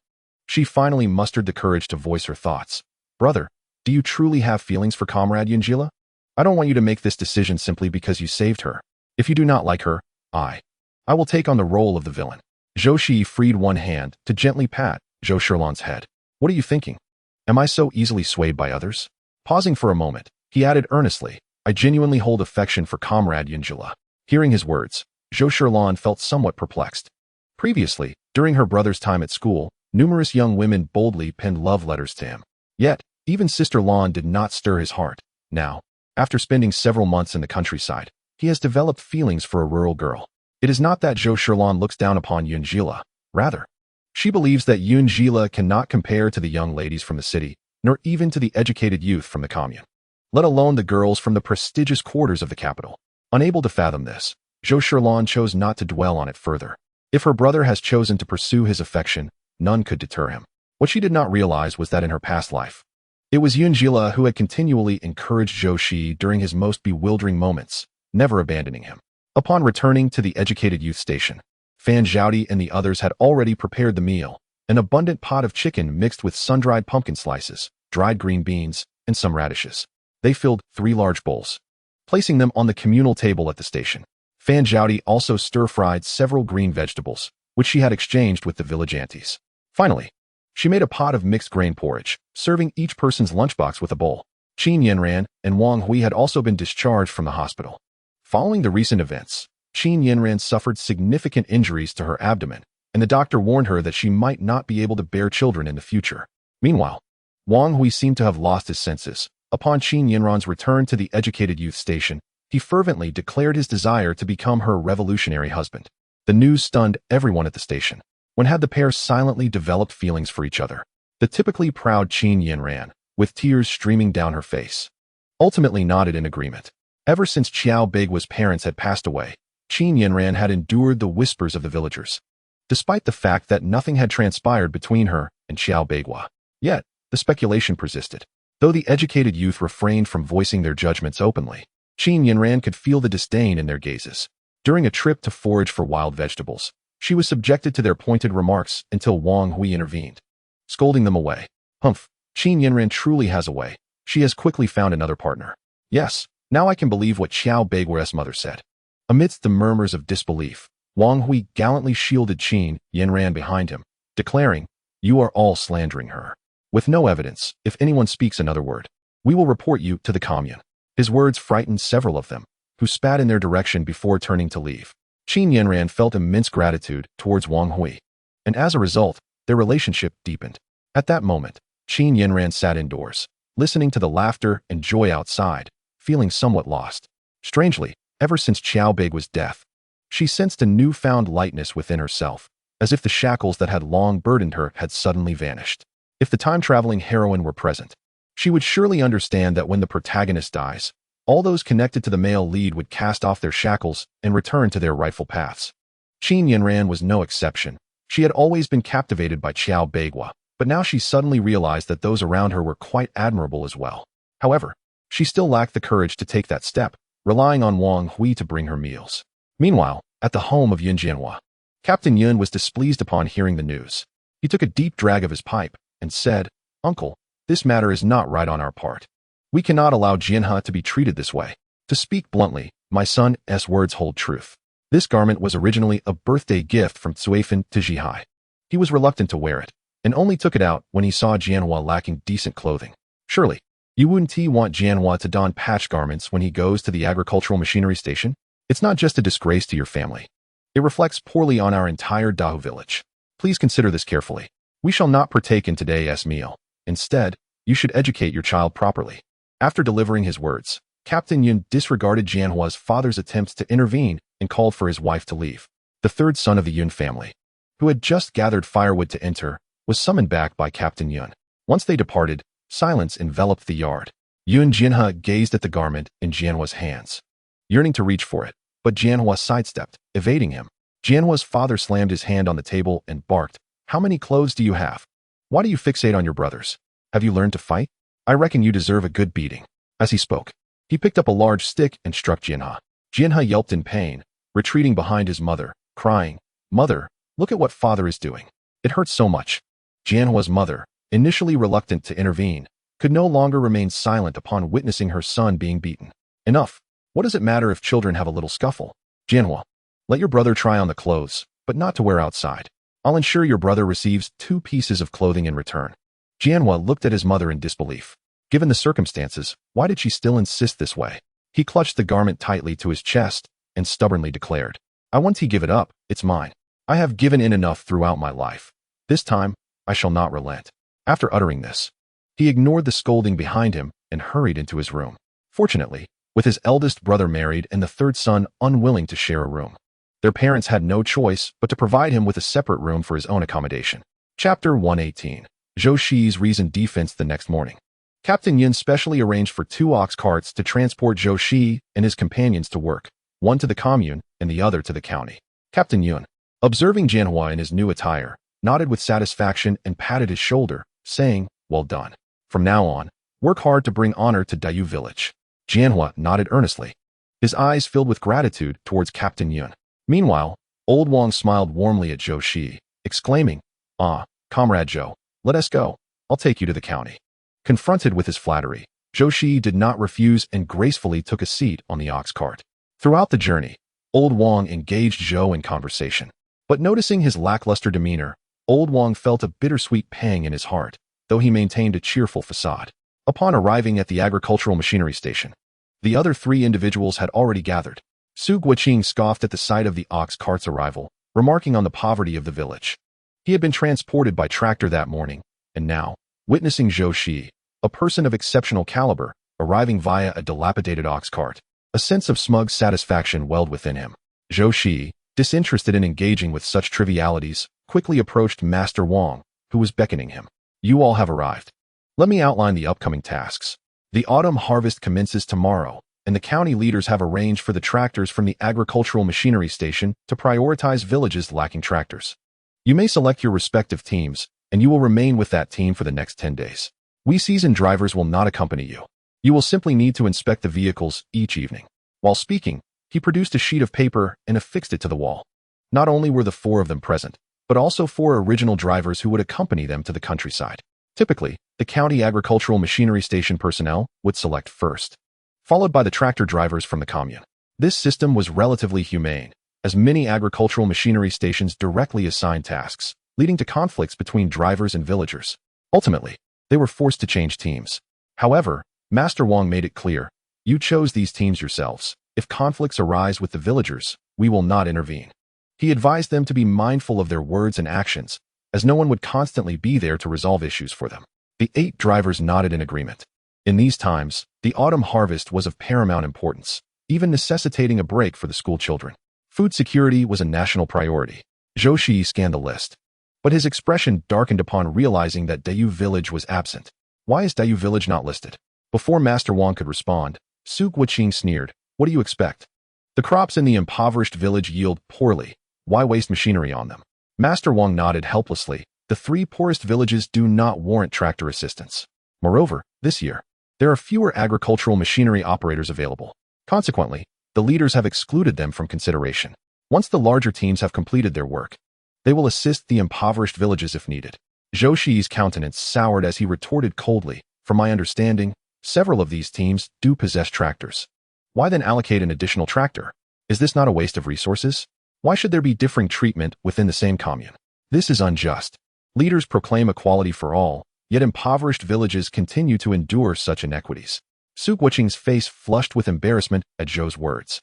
she finally mustered the courage to voice her thoughts. "Brother, do you truly have feelings for Comrade Yunjila? I don't want you to make this decision simply because you saved her. If you do not like her, I will take on the role of the villain." Zhou Shiyi freed one hand to gently pat Zhou Shilan's head. "What are you thinking? Am I so easily swayed by others?" Pausing for a moment, he added earnestly, "I genuinely hold affection for Comrade Yunjila." Hearing his words, Zhou Shilan felt somewhat perplexed. Previously, during her brother's time at school, numerous young women boldly penned love letters to him. Yet, even Sister Lan did not stir his heart. Now, after spending several months in the countryside, he has developed feelings for a rural girl. It is not that Zhou Shilan looks down upon Yunjila. Rather, she believes that Yunjila cannot compare to the young ladies from the city, nor even to the educated youth from the commune, let alone the girls from the prestigious quarters of the capital. Unable to fathom this, Zhou Shilan chose not to dwell on it further. If her brother has chosen to pursue his affection, none could deter him. What she did not realize was that in her past life, it was Yunjila who had continually encouraged Zhou Shiyi during his most bewildering moments, never abandoning him. Upon returning to the educated youth station, Fan Zhaodi and the others had already prepared the meal, an abundant pot of chicken mixed with sun-dried pumpkin slices, dried green beans, and some radishes. They filled 3 large bowls, placing them on the communal table at the station. Fan Zhaodi also stir-fried several green vegetables, which she had exchanged with the village aunties. Finally, she made a pot of mixed grain porridge, serving each person's lunchbox with a bowl. Qin Yanran and Wang Hui had also been discharged from the hospital. Following the recent events, Qin Yanran suffered significant injuries to her abdomen, and the doctor warned her that she might not be able to bear children in the future. Meanwhile, Wang Hui seemed to have lost his senses. Upon Qin Yanran's return to the educated youth station, he fervently declared his desire to become her revolutionary husband. The news stunned everyone at the station. When had the pair silently developed feelings for each other? The typically proud Qin Yinran, with tears streaming down her face, ultimately nodded in agreement. Ever since Qiao Beigua's parents had passed away, Qin Yinran had endured the whispers of the villagers, despite the fact that nothing had transpired between her and Qiao Beigua. Yet, the speculation persisted. Though the educated youth refrained from voicing their judgments openly, Qin Yinran could feel the disdain in their gazes. During a trip to forage for wild vegetables, she was subjected to their pointed remarks until Wang Hui intervened, scolding them away. Humph, Qin Yinran truly has a way. She has quickly found another partner. Yes, now I can believe what Qiao Beigua's mother said. Amidst the murmurs of disbelief, Wang Hui gallantly shielded Qin Yinran behind him, declaring, "You are all slandering her. With no evidence, if anyone speaks another word, we will report you to the commune." His words frightened several of them, who spat in their direction before turning to leave. Qin Yinran felt immense gratitude towards Wang Hui, and as a result, their relationship deepened. At that moment, Qin Yinran sat indoors, listening to the laughter and joy outside, feeling somewhat lost. Strangely, ever since Qiao Beigua's death, she sensed a newfound lightness within herself, as if the shackles that had long burdened her had suddenly vanished. If the time-traveling heroine were present, she would surely understand that when the protagonist dies, all those connected to the male lead would cast off their shackles and return to their rightful paths. Qin Yinran was no exception. She had always been captivated by Qiao Beigua, but now she suddenly realized that those around her were quite admirable as well. However, she still lacked the courage to take that step, relying on Wang Hui to bring her meals. Meanwhile, at the home of Yun Jianhua, Captain Yun was displeased upon hearing the news. He took a deep drag of his pipe and said, "Uncle, this matter is not right on our part. We cannot allow Jianhe to be treated this way. To speak bluntly, my son's words hold truth. This garment was originally a birthday gift from Cuifan to Zhihai. He was reluctant to wear it, and only took it out when he saw Jianhua lacking decent clothing. Surely, you wouldn't want Jianhua to don patch garments when he goes to the agricultural machinery station? It's not just a disgrace to your family. It reflects poorly on our entire Dao village. Please consider this carefully. We shall not partake in today's meal. Instead, you should educate your child properly." After delivering his words, Captain Yun disregarded Jianhua's father's attempts to intervene and called for his wife to leave. The third son of the Yun family, who had just gathered firewood to enter, was summoned back by Captain Yun. Once they departed, silence enveloped the yard. Yun Jianhe gazed at the garment in Jianhua's hands, yearning to reach for it, but Jianhua sidestepped, evading him. Jianhua's father slammed his hand on the table and barked, "How many clothes do you have? Why do you fixate on your brothers? Have you learned to fight? I reckon you deserve a good beating." As he spoke, he picked up a large stick and struck Jianhe. Jianhe yelped in pain, retreating behind his mother, crying, "Mother, look at what father is doing. It hurts so much." Jianhua's mother, initially reluctant to intervene, could no longer remain silent upon witnessing her son being beaten. "Enough. What does it matter if children have a little scuffle? Jianhua, let your brother try on the clothes, but not to wear outside. I'll ensure your brother receives 2 pieces of clothing in return." Jianhua looked at his mother in disbelief. Given the circumstances, why did she still insist this way? He clutched the garment tightly to his chest and stubbornly declared, "I won't give it up, it's mine. I have given in enough throughout my life. This time, I shall not relent." After uttering this, he ignored the scolding behind him and hurried into his room. Fortunately, with his eldest brother married and the third son unwilling to share a room, their parents had no choice but to provide him with a separate room for his own accommodation. Chapter 118. Zhou Shiyi's reasoned defense. The next morning, Captain Yun specially arranged for 2 ox carts to transport Zhou Shiyi and his companions to work, one to the commune and the other to the county. Captain Yun, observing Jianhua in his new attire, nodded with satisfaction and patted his shoulder, saying, "Well done. From now on, work hard to bring honor to Dayu village." Jianhua nodded earnestly, his eyes filled with gratitude towards Captain Yun. Meanwhile, old Wang smiled warmly at Zhou Shiyi, exclaiming, "Ah, Comrade Zhou, let us go. I'll take you to the county." Confronted with his flattery, Zhou Shiyi did not refuse and gracefully took a seat on the ox cart. Throughout the journey, old Wang engaged Zhou in conversation. But noticing his lackluster demeanor, old Wang felt a bittersweet pang in his heart, though he maintained a cheerful facade. Upon arriving at the agricultural machinery station, the other 3 individuals had already gathered. Su Guoqing scoffed at the sight of the ox cart's arrival, remarking on the poverty of the village. He had been transported by tractor that morning, and now, witnessing Zhou Shiyi, a person of exceptional caliber, arriving via a dilapidated ox cart, a sense of smug satisfaction welled within him. Zhou Shiyi, disinterested in engaging with such trivialities, quickly approached Master Wang, who was beckoning him. You all have arrived. Let me outline the upcoming tasks. The autumn harvest commences tomorrow, and the county leaders have arranged for the tractors from the agricultural machinery station to prioritize villages lacking tractors. You may select your respective teams, and you will remain with that team for the next 10 days. We seasoned drivers will not accompany you. You will simply need to inspect the vehicles each evening. While speaking, he produced a sheet of paper and affixed it to the wall. Not only were the 4 of them present, but also 4 original drivers who would accompany them to the countryside. Typically, the county agricultural machinery station personnel would select first, followed by the tractor drivers from the commune. This system was relatively humane, as many agricultural machinery stations directly assigned tasks, leading to conflicts between drivers and villagers. Ultimately, they were forced to change teams. However, Master Wang made it clear, you chose these teams yourselves. If conflicts arise with the villagers, we will not intervene. He advised them to be mindful of their words and actions, as no one would constantly be there to resolve issues for them. The 8 drivers nodded in agreement. In these times, the autumn harvest was of paramount importance, even necessitating a break for the school children. Food security was a national priority. Zhou Shiyi scanned the list, but his expression darkened upon realizing that Dayu village was absent. Why is Dayu village not listed? Before Master Wang could respond, Su Guqing sneered, what do you expect? The crops in the impoverished village yield poorly. Why waste machinery on them? Master Wang nodded helplessly. The 3 poorest villages do not warrant tractor assistance. Moreover, this year, there are fewer agricultural machinery operators available. Consequently, the leaders have excluded them from consideration. Once the larger teams have completed their work, they will assist the impoverished villages if needed. Zhou Shiyi's countenance soured as he retorted coldly, from my understanding, several of these teams do possess tractors. Why then allocate an additional tractor? Is this not a waste of resources? Why should there be differing treatment within the same commune? This is unjust. Leaders proclaim equality for all, yet impoverished villages continue to endure such inequities. Su Guqing's face flushed with embarrassment at Zhou's words.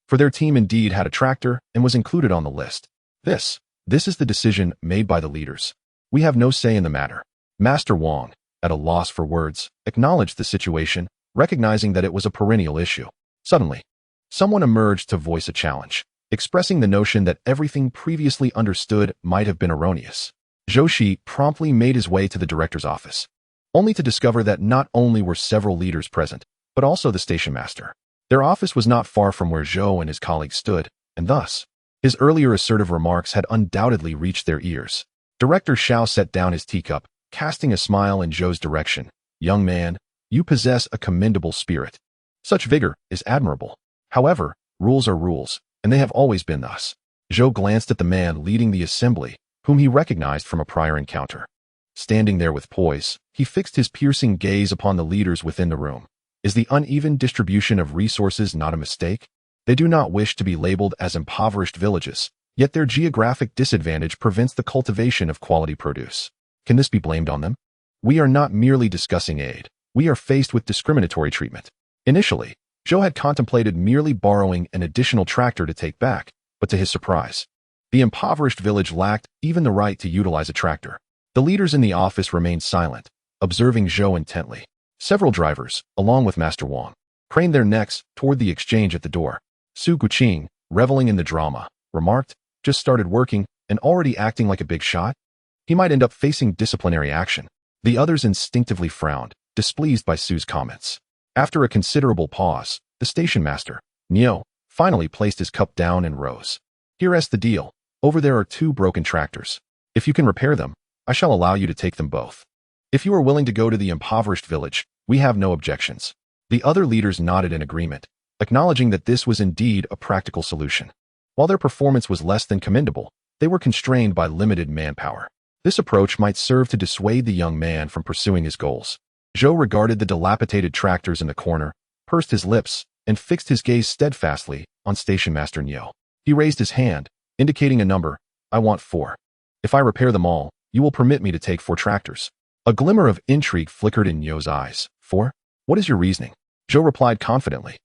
For their team indeed had a tractor and was included on the list. This is the decision made by the leaders. We have no say in the matter. Master Wang, at a loss for words, acknowledged the situation, recognizing that it was a perennial issue. Suddenly, someone emerged to voice a challenge, expressing the notion that everything previously understood might have been erroneous. Zhou Shiyi promptly made his way to the director's office, only to discover that not only were several leaders present, but also the station master. Their office was not far from where Zhou and his colleagues stood, and thus, his earlier assertive remarks had undoubtedly reached their ears. Director Xiao set down his teacup, casting a smile in Zhou's direction. Young man, you possess a commendable spirit. Such vigor is admirable. However, rules are rules, and they have always been thus. Zhou glanced at the man leading the assembly, whom he recognized from a prior encounter. Standing there with poise, he fixed his piercing gaze upon the leaders within the room. Is the uneven distribution of resources not a mistake? They do not wish to be labeled as impoverished villages, yet their geographic disadvantage prevents the cultivation of quality produce. Can this be blamed on them? We are not merely discussing aid. We are faced with discriminatory treatment. Initially, Zhou had contemplated merely borrowing an additional tractor to take back, but to his surprise, the impoverished village lacked even the right to utilize a tractor. The leaders in the office remained silent, observing Zhou intently. Several drivers, along with Master Wang, craned their necks toward the exchange at the door. Su Guqing, reveling in the drama, remarked, just started working and already acting like a big shot? He might end up facing disciplinary action. The others instinctively frowned, displeased by Su's comments. After a considerable pause, the station master, Niu, finally placed his cup down and rose. Here's the deal. Over there are 2 broken tractors. If you can repair them, I shall allow you to take them both. If you are willing to go to the impoverished village, we have no objections. The other leaders nodded in agreement, acknowledging that this was indeed a practical solution. While their performance was less than commendable, they were constrained by limited manpower. This approach might serve to dissuade the young man from pursuing his goals. Zhou regarded the dilapidated tractors in the corner, pursed his lips, and fixed his gaze steadfastly on Station Master Niu. He raised his hand, indicating a number. I want 4. If I repair them all, you will permit me to take 4 tractors. A glimmer of intrigue flickered in Niu's eyes. 4? What is your reasoning? Zhou replied confidently.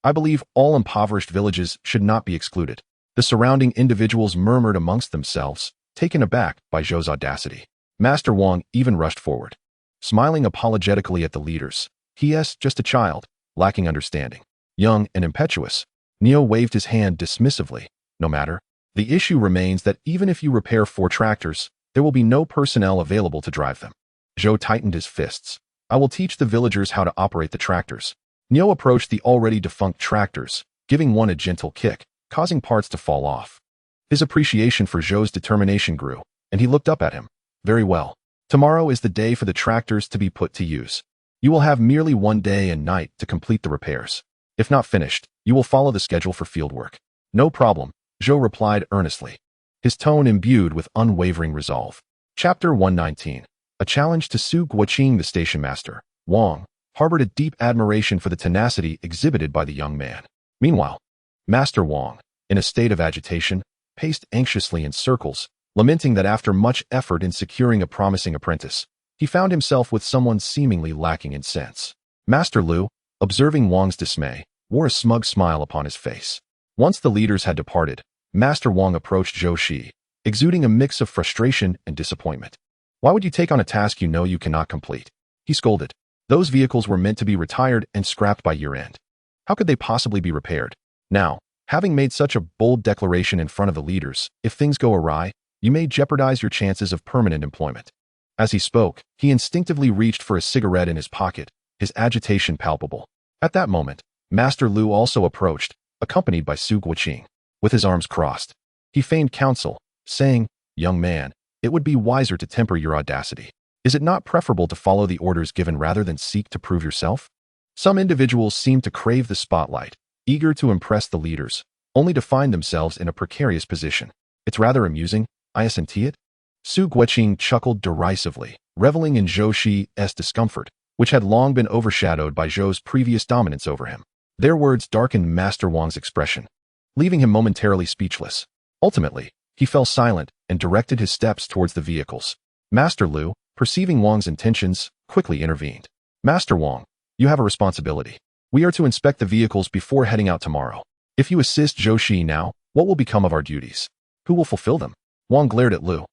I believe all impoverished villages should not be excluded. The surrounding individuals murmured amongst themselves, taken aback by Zhou's audacity. Master Wang even rushed forward, smiling apologetically at the leaders. He is just a child, lacking understanding. Young and impetuous, Niu waved his hand dismissively. No matter. The issue remains that even if you repair 4 tractors, there will be no personnel available to drive them. Zhou tightened his fists. I will teach the villagers how to operate the tractors. Niu approached the already defunct tractors, giving one a gentle kick, causing parts to fall off. His appreciation for Zhou's determination grew, and he looked up at him. Very well. Tomorrow is the day for the tractors to be put to use. You will have merely 1 day and night to complete the repairs. If not finished, you will follow the schedule for fieldwork. No problem, Zhou replied earnestly, his tone imbued with unwavering resolve. Chapter 119. A challenge to Su Guoqing. The station master, Wang, harbored a deep admiration for the tenacity exhibited by the young man. Meanwhile, Master Wang, in a state of agitation, paced anxiously in circles, lamenting that after much effort in securing a promising apprentice, he found himself with someone seemingly lacking in sense. Master Lu, observing Wang's dismay, wore a smug smile upon his face. Once the leaders had departed, Master Wang approached Zhou Shiyi, exuding a mix of frustration and disappointment. Why would you take on a task you know you cannot complete? He scolded. Those vehicles were meant to be retired and scrapped by year-end. How could they possibly be repaired? Now, having made such a bold declaration in front of the leaders, if things go awry, you may jeopardize your chances of permanent employment. As he spoke, he instinctively reached for a cigarette in his pocket, his agitation palpable. At that moment, Master Lu also approached, accompanied by Su Guoqing. With his arms crossed, he feigned counsel, saying, "Young man, it would be wiser to temper your audacity. Is it not preferable to follow the orders given rather than seek to prove yourself?" Some individuals seem to crave the spotlight, eager to impress the leaders, only to find themselves in a precarious position. It's rather amusing, I assent it. Su Guoqing chuckled derisively, reveling in Zhou Shiyi's discomfort, which had long been overshadowed by Zhou's previous dominance over him. Their words darkened Master Wang's expression, leaving him momentarily speechless. Ultimately, he fell silent and directed his steps towards the vehicles. Master Lu, perceiving Wang's intentions, quickly intervened. Master Wang, you have a responsibility. We are to inspect the vehicles before heading out tomorrow. If you assist Zhou Shiyi now, what will become of our duties? Who will fulfill them? Wang glared at Lu,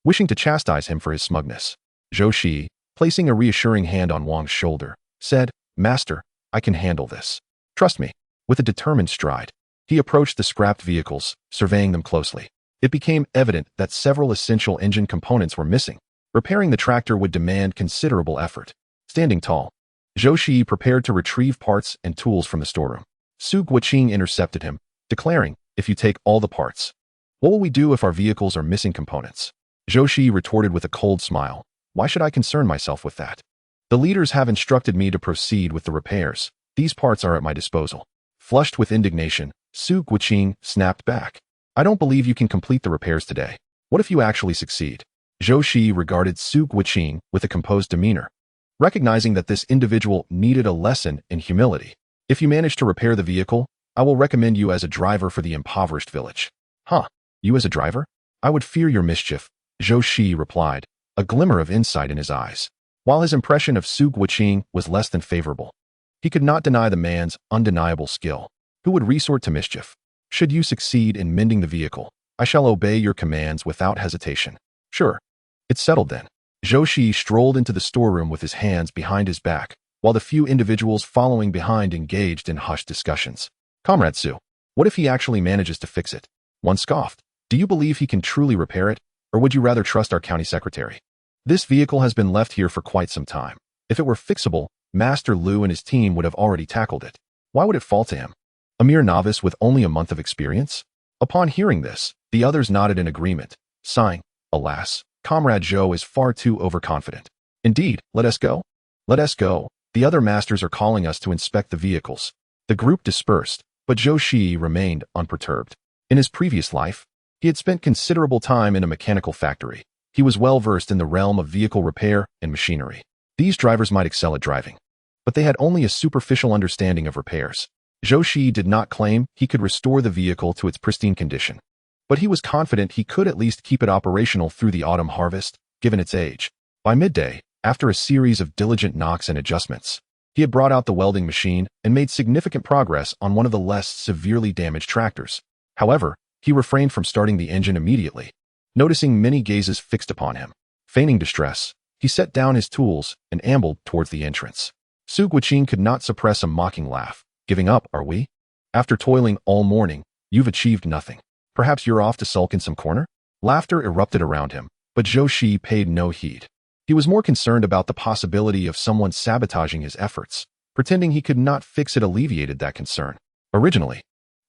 wishing to chastise him for his smugness. Zhou Shiyi, placing a reassuring hand on Wang's shoulder, said, Master, I can handle this. Trust me. With a determined stride, he approached the scrapped vehicles, surveying them closely. It became evident that several essential engine components were missing. Repairing the tractor would demand considerable effort. Standing tall, Zhou Shiyi prepared to retrieve parts and tools from the storeroom. Su Guoqing intercepted him, declaring, if you take all the parts, what will we do if our vehicles are missing components? Zhou Shiyi retorted with a cold smile, why should I concern myself with that? The leaders have instructed me to proceed with the repairs. These parts are at my disposal. Flushed with indignation, Su Guoqing snapped back. I don't believe you can complete the repairs today. What if you actually succeed? Zhou Shiyi regarded Su Guoqing with a composed demeanor, recognizing that this individual needed a lesson in humility. If you manage to repair the vehicle, I will recommend you as a driver for the impoverished village. Huh, you as a driver? I would fear your mischief, Zhou Shiyi replied, a glimmer of insight in his eyes. While his impression of Su Guoqing was less than favorable, he could not deny the man's undeniable skill. Who would resort to mischief? Should you succeed in mending the vehicle, I shall obey your commands without hesitation. Sure. It's settled then. Zhou Shiyi strolled into the storeroom with his hands behind his back, while the few individuals following behind engaged in hushed discussions. Comrade Su, what if he actually manages to fix it? One scoffed. Do you believe he can truly repair it, or would you rather trust our county secretary? This vehicle has been left here for quite some time. If it were fixable, Master Lu and his team would have already tackled it. Why would it fall to him? A mere novice with only a month of experience? Upon hearing this, the others nodded in agreement, sighing, alas, Comrade Zhou is far too overconfident. Indeed, let us go. Let us go. The other masters are calling us to inspect the vehicles. The group dispersed, but Zhou Shiyi remained unperturbed. In his previous life, he had spent considerable time in a mechanical factory. He was well versed in the realm of vehicle repair and machinery. These drivers might excel at driving, but they had only a superficial understanding of repairs. Zhou Shiyi did not claim he could restore the vehicle to its pristine condition, but he was confident he could at least keep it operational through the autumn harvest, given its age. By midday, after a series of diligent knocks and adjustments, he had brought out the welding machine and made significant progress on one of the less severely damaged tractors. However, he refrained from starting the engine immediately, noticing many gazes fixed upon him. Feigning distress, he set down his tools and ambled towards the entrance. Su Guoqing could not suppress a mocking laugh. Giving up, are we? After toiling all morning, you've achieved nothing. Perhaps you're off to sulk in some corner? Laughter erupted around him, but Zhou Shiyi paid no heed. He was more concerned about the possibility of someone sabotaging his efforts. Pretending he could not fix it alleviated that concern. Originally,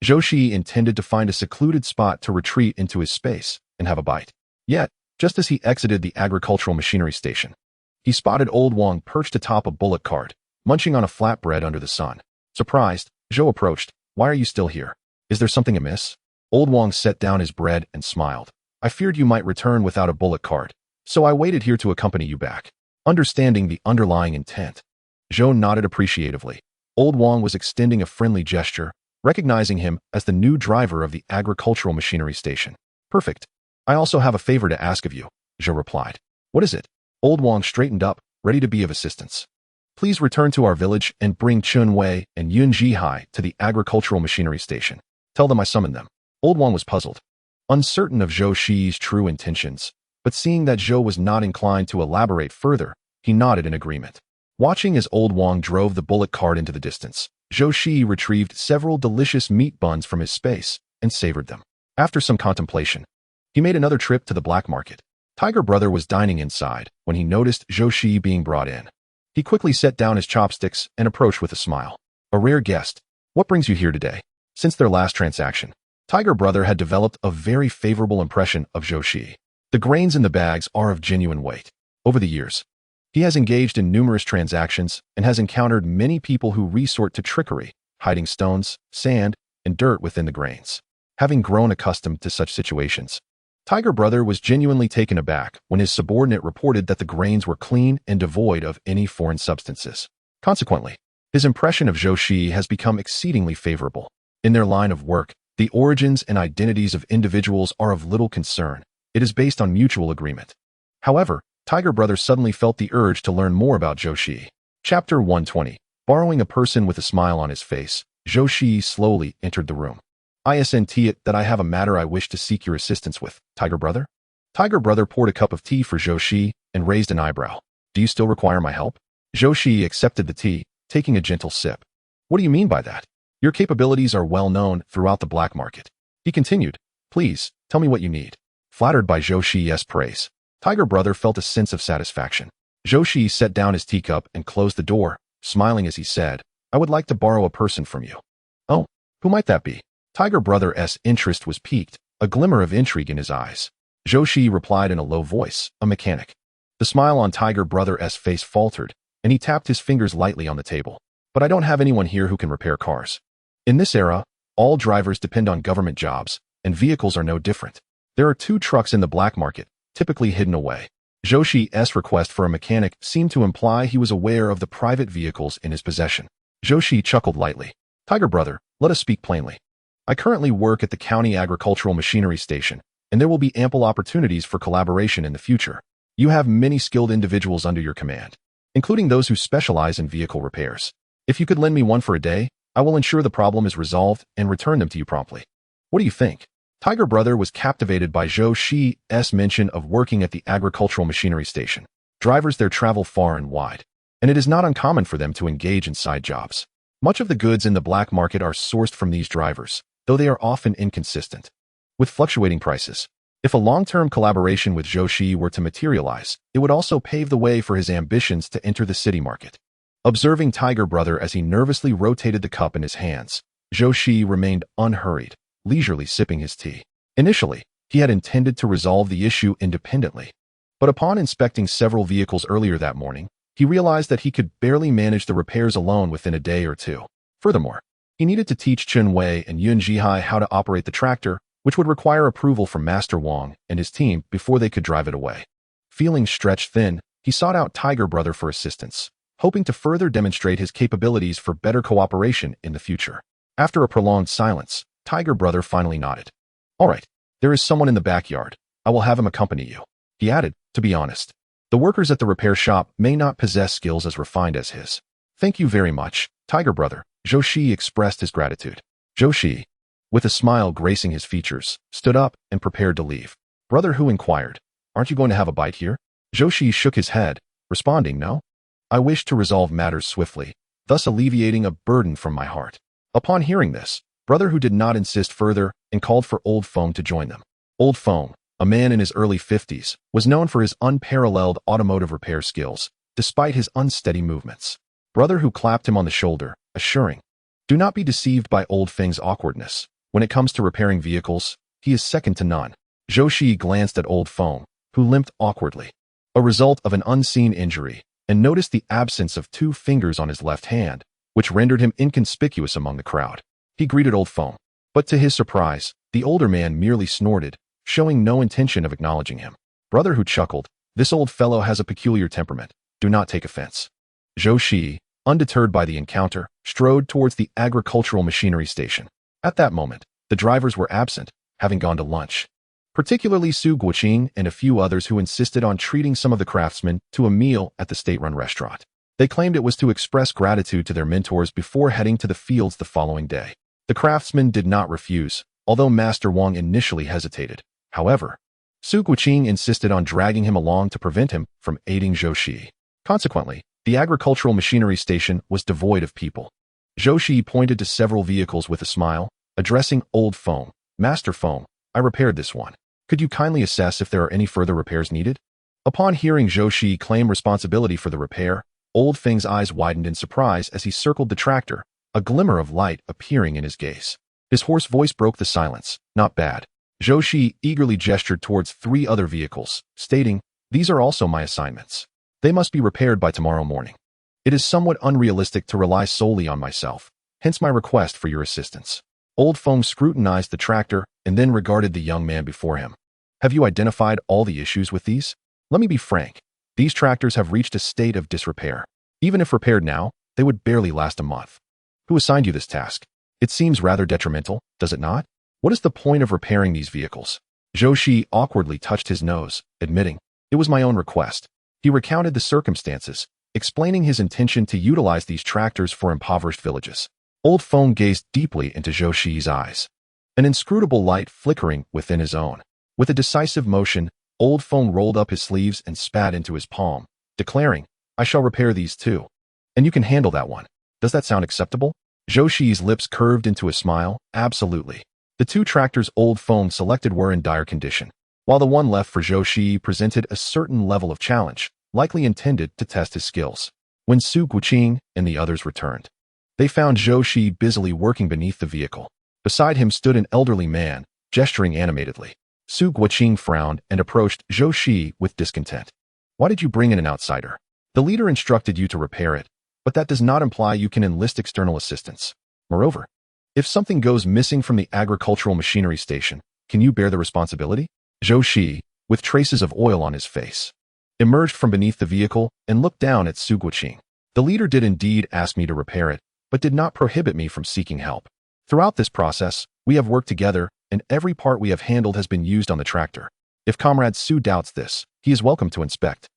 Zhou Shiyi intended to find a secluded spot to retreat into his space and have a bite. Yet, just as he exited the agricultural machinery station, he spotted Old Wang perched atop a bullock cart, munching on a flatbread under the sun. Surprised, Zhou approached. "Why are you still here? Is there something amiss?" Old Wang set down his bread and smiled. "I feared you might return without a bullock cart, so I waited here to accompany you back." Understanding the underlying intent, Zhou nodded appreciatively. Old Wang was extending a friendly gesture, recognizing him as the new driver of the agricultural machinery station. "Perfect. I also have a favor to ask of you," Zhou replied. "What is it?" Old Wang straightened up, ready to be of assistance. "Please return to our village and bring Chun Wei and Yun Jihai to the agricultural machinery station. Tell them I summoned them." Old Wang was puzzled, uncertain of Zhou Shiyi's true intentions, but seeing that Zhou was not inclined to elaborate further, he nodded in agreement. Watching as Old Wang drove the bullock cart into the distance, Zhou Shiyi retrieved several delicious meat buns from his space and savored them. After some contemplation, he made another trip to the black market. Tiger Brother was dining inside when he noticed Zhou Shiyi being brought in. He quickly set down his chopsticks and approached with a smile. "A rare guest. What brings you here today?" Since their last transaction, Tiger Brother had developed a very favorable impression of Zhou Shiyi. The grains in the bags are of genuine weight. Over the years, he has engaged in numerous transactions and has encountered many people who resort to trickery, hiding stones, sand, and dirt within the grains. Having grown accustomed to such situations, Tiger Brother was genuinely taken aback when his subordinate reported that the grains were clean and devoid of any foreign substances. Consequently, his impression of Zhou Shiyi has become exceedingly favorable. In their line of work, the origins and identities of individuals are of little concern. It is based on mutual agreement. However, Tiger Brother suddenly felt the urge to learn more about Zhou Shiyi. Chapter 120. Borrowing a person with a smile on his face, Zhou Shiyi slowly entered the room. "Isn't it that I have a matter I wish to seek your assistance with, Tiger Brother?" Tiger Brother poured a cup of tea for Zhou Shiyi and raised an eyebrow. "Do you still require my help?" Zhou Shiyi accepted the tea, taking a gentle sip. "What do you mean by that? Your capabilities are well known throughout the black market." He continued. "Please, tell me what you need." Flattered by Zhou Shiyi's praise, Tiger Brother felt a sense of satisfaction. Zhou Shiyi set down his teacup and closed the door, smiling as he said, "I would like to borrow a person from you." "Oh, who might that be?" Tiger Brother's interest was piqued, a glimmer of intrigue in his eyes. Zhou Shiyi replied in a low voice, "A mechanic." The smile on Tiger Brother's face faltered, and he tapped his fingers lightly on the table. "But I don't have anyone here who can repair cars." In this era, all drivers depend on government jobs, and vehicles are no different. There are 2 trucks in the black market, typically hidden away. Zhou Shiyi's request for a mechanic seemed to imply he was aware of the private vehicles in his possession. Zhou Shiyi chuckled lightly. "Tiger Brother, let us speak plainly. I currently work at the county agricultural machinery station, and there will be ample opportunities for collaboration in the future. You have many skilled individuals under your command, including those who specialize in vehicle repairs. If you could lend me one for a day, I will ensure the problem is resolved and return them to you promptly. What do you think?" Tiger Brother was captivated by Zhou Shiyi's mention of working at the agricultural machinery station. Drivers there travel far and wide, and it is not uncommon for them to engage in side jobs. Much of the goods in the black market are sourced from these drivers, though they are often inconsistent, with fluctuating prices. If a long-term collaboration with Zhou Shiyi were to materialize, it would also pave the way for his ambitions to enter the city market. Observing Tiger Brother as he nervously rotated the cup in his hands, Zhou Shiyi remained unhurried, leisurely sipping his tea. Initially, he had intended to resolve the issue independently, but upon inspecting several vehicles earlier that morning, he realized that he could barely manage the repairs alone within a day or 2. Furthermore, he needed to teach Chun Wei and Yun Jihai how to operate the tractor, which would require approval from Master Wang and his team before they could drive it away. Feeling stretched thin, he sought out Tiger Brother for assistance, hoping to further demonstrate his capabilities for better cooperation in the future. After a prolonged silence, Tiger Brother finally nodded. "All right, there is someone in the backyard. I will have him accompany you." He added, "To be honest, the workers at the repair shop may not possess skills as refined as his." "Thank you very much, Tiger Brother." Zhou Shiyi expressed his gratitude. Zhou Shiyi, with a smile gracing his features, stood up and prepared to leave. Brother Hu inquired, "Aren't you going to have a bite here?" Zhou Shiyi shook his head, responding, "No. I wish to resolve matters swiftly, thus alleviating a burden from my heart." Upon hearing this, Brother Hu did not insist further and called for Old Feng to join them. Old Feng, a man in his early 50s, was known for his unparalleled automotive repair skills, despite his unsteady movements. Brother Hu clapped him on the shoulder, assuring, "Do not be deceived by Old Feng's awkwardness. When it comes to repairing vehicles, he is second to none." Zhou Shiyi glanced at Old Feng, who limped awkwardly, a result of an unseen injury, and noticed the absence of 2 fingers on his left hand, which rendered him inconspicuous among the crowd. He greeted Old Feng, but to his surprise, the older man merely snorted, showing no intention of acknowledging him. Brother Hu chuckled, "This old fellow has a peculiar temperament. Do not take offense." Zhou Shiyi, undeterred by the encounter, strode towards the agricultural machinery station. At that moment, the drivers were absent, having gone to lunch. Particularly Su Guoqing and a few others who insisted on treating some of the craftsmen to a meal at the state-run restaurant. They claimed it was to express gratitude to their mentors before heading to the fields the following day. The craftsmen did not refuse, although Master Wang initially hesitated. However, Su Guoqing insisted on dragging him along to prevent him from aiding Zhou Shiyi. Consequently, the agricultural machinery station was devoid of people. Zhou Shiyi pointed to several vehicles with a smile, addressing Old Feng. "Master Feng, I repaired this one. Could you kindly assess if there are any further repairs needed?" Upon hearing Zhou Shiyi claim responsibility for the repair, Old Feng's eyes widened in surprise as he circled the tractor, a glimmer of light appearing in his gaze. His hoarse voice broke the silence. "Not bad." Zhou Shiyi eagerly gestured towards 3 other vehicles, stating, "These are also my assignments. They must be repaired by tomorrow morning. It is somewhat unrealistic to rely solely on myself, hence my request for your assistance." Old Feng scrutinized the tractor and then regarded the young man before him. "Have you identified all the issues with these? Let me be frank. These tractors have reached a state of disrepair. Even if repaired now, they would barely last a month. Who assigned you this task? It seems rather detrimental, does it not? What is the point of repairing these vehicles?" Zhou Shiyi awkwardly touched his nose, admitting, "It was my own request." He recounted the circumstances, explaining his intention to utilize these tractors for impoverished villages. Old Feng gazed deeply into Zhou Shiyi's eyes, an inscrutable light flickering within his own. With a decisive motion, Old Feng rolled up his sleeves and spat into his palm, declaring, "I shall repair these too. And you can handle that one. Does that sound acceptable?" Zhou Shiyi's lips curved into a smile. "Absolutely." The 2 tractors Old Feng selected were in dire condition, while the one left for Zhou Shiyi presented a certain level of challenge, likely intended to test his skills. When Su Guoqing and the others returned, they found Zhou Shiyi busily working beneath the vehicle. Beside him stood an elderly man, gesturing animatedly. Su Guoqing frowned and approached Zhou Shiyi with discontent. "Why did you bring in an outsider? The leader instructed you to repair it, but that does not imply you can enlist external assistance. Moreover, if something goes missing from the agricultural machinery station, can you bear the responsibility?" Zhou Shiyi, with traces of oil on his face, emerged from beneath the vehicle and looked down at Su Guoqing. "The leader did indeed ask me to repair it, but did not prohibit me from seeking help. Throughout this process, we have worked together, and every part we have handled has been used on the tractor. If Comrade Su doubts this, he is welcome to inspect."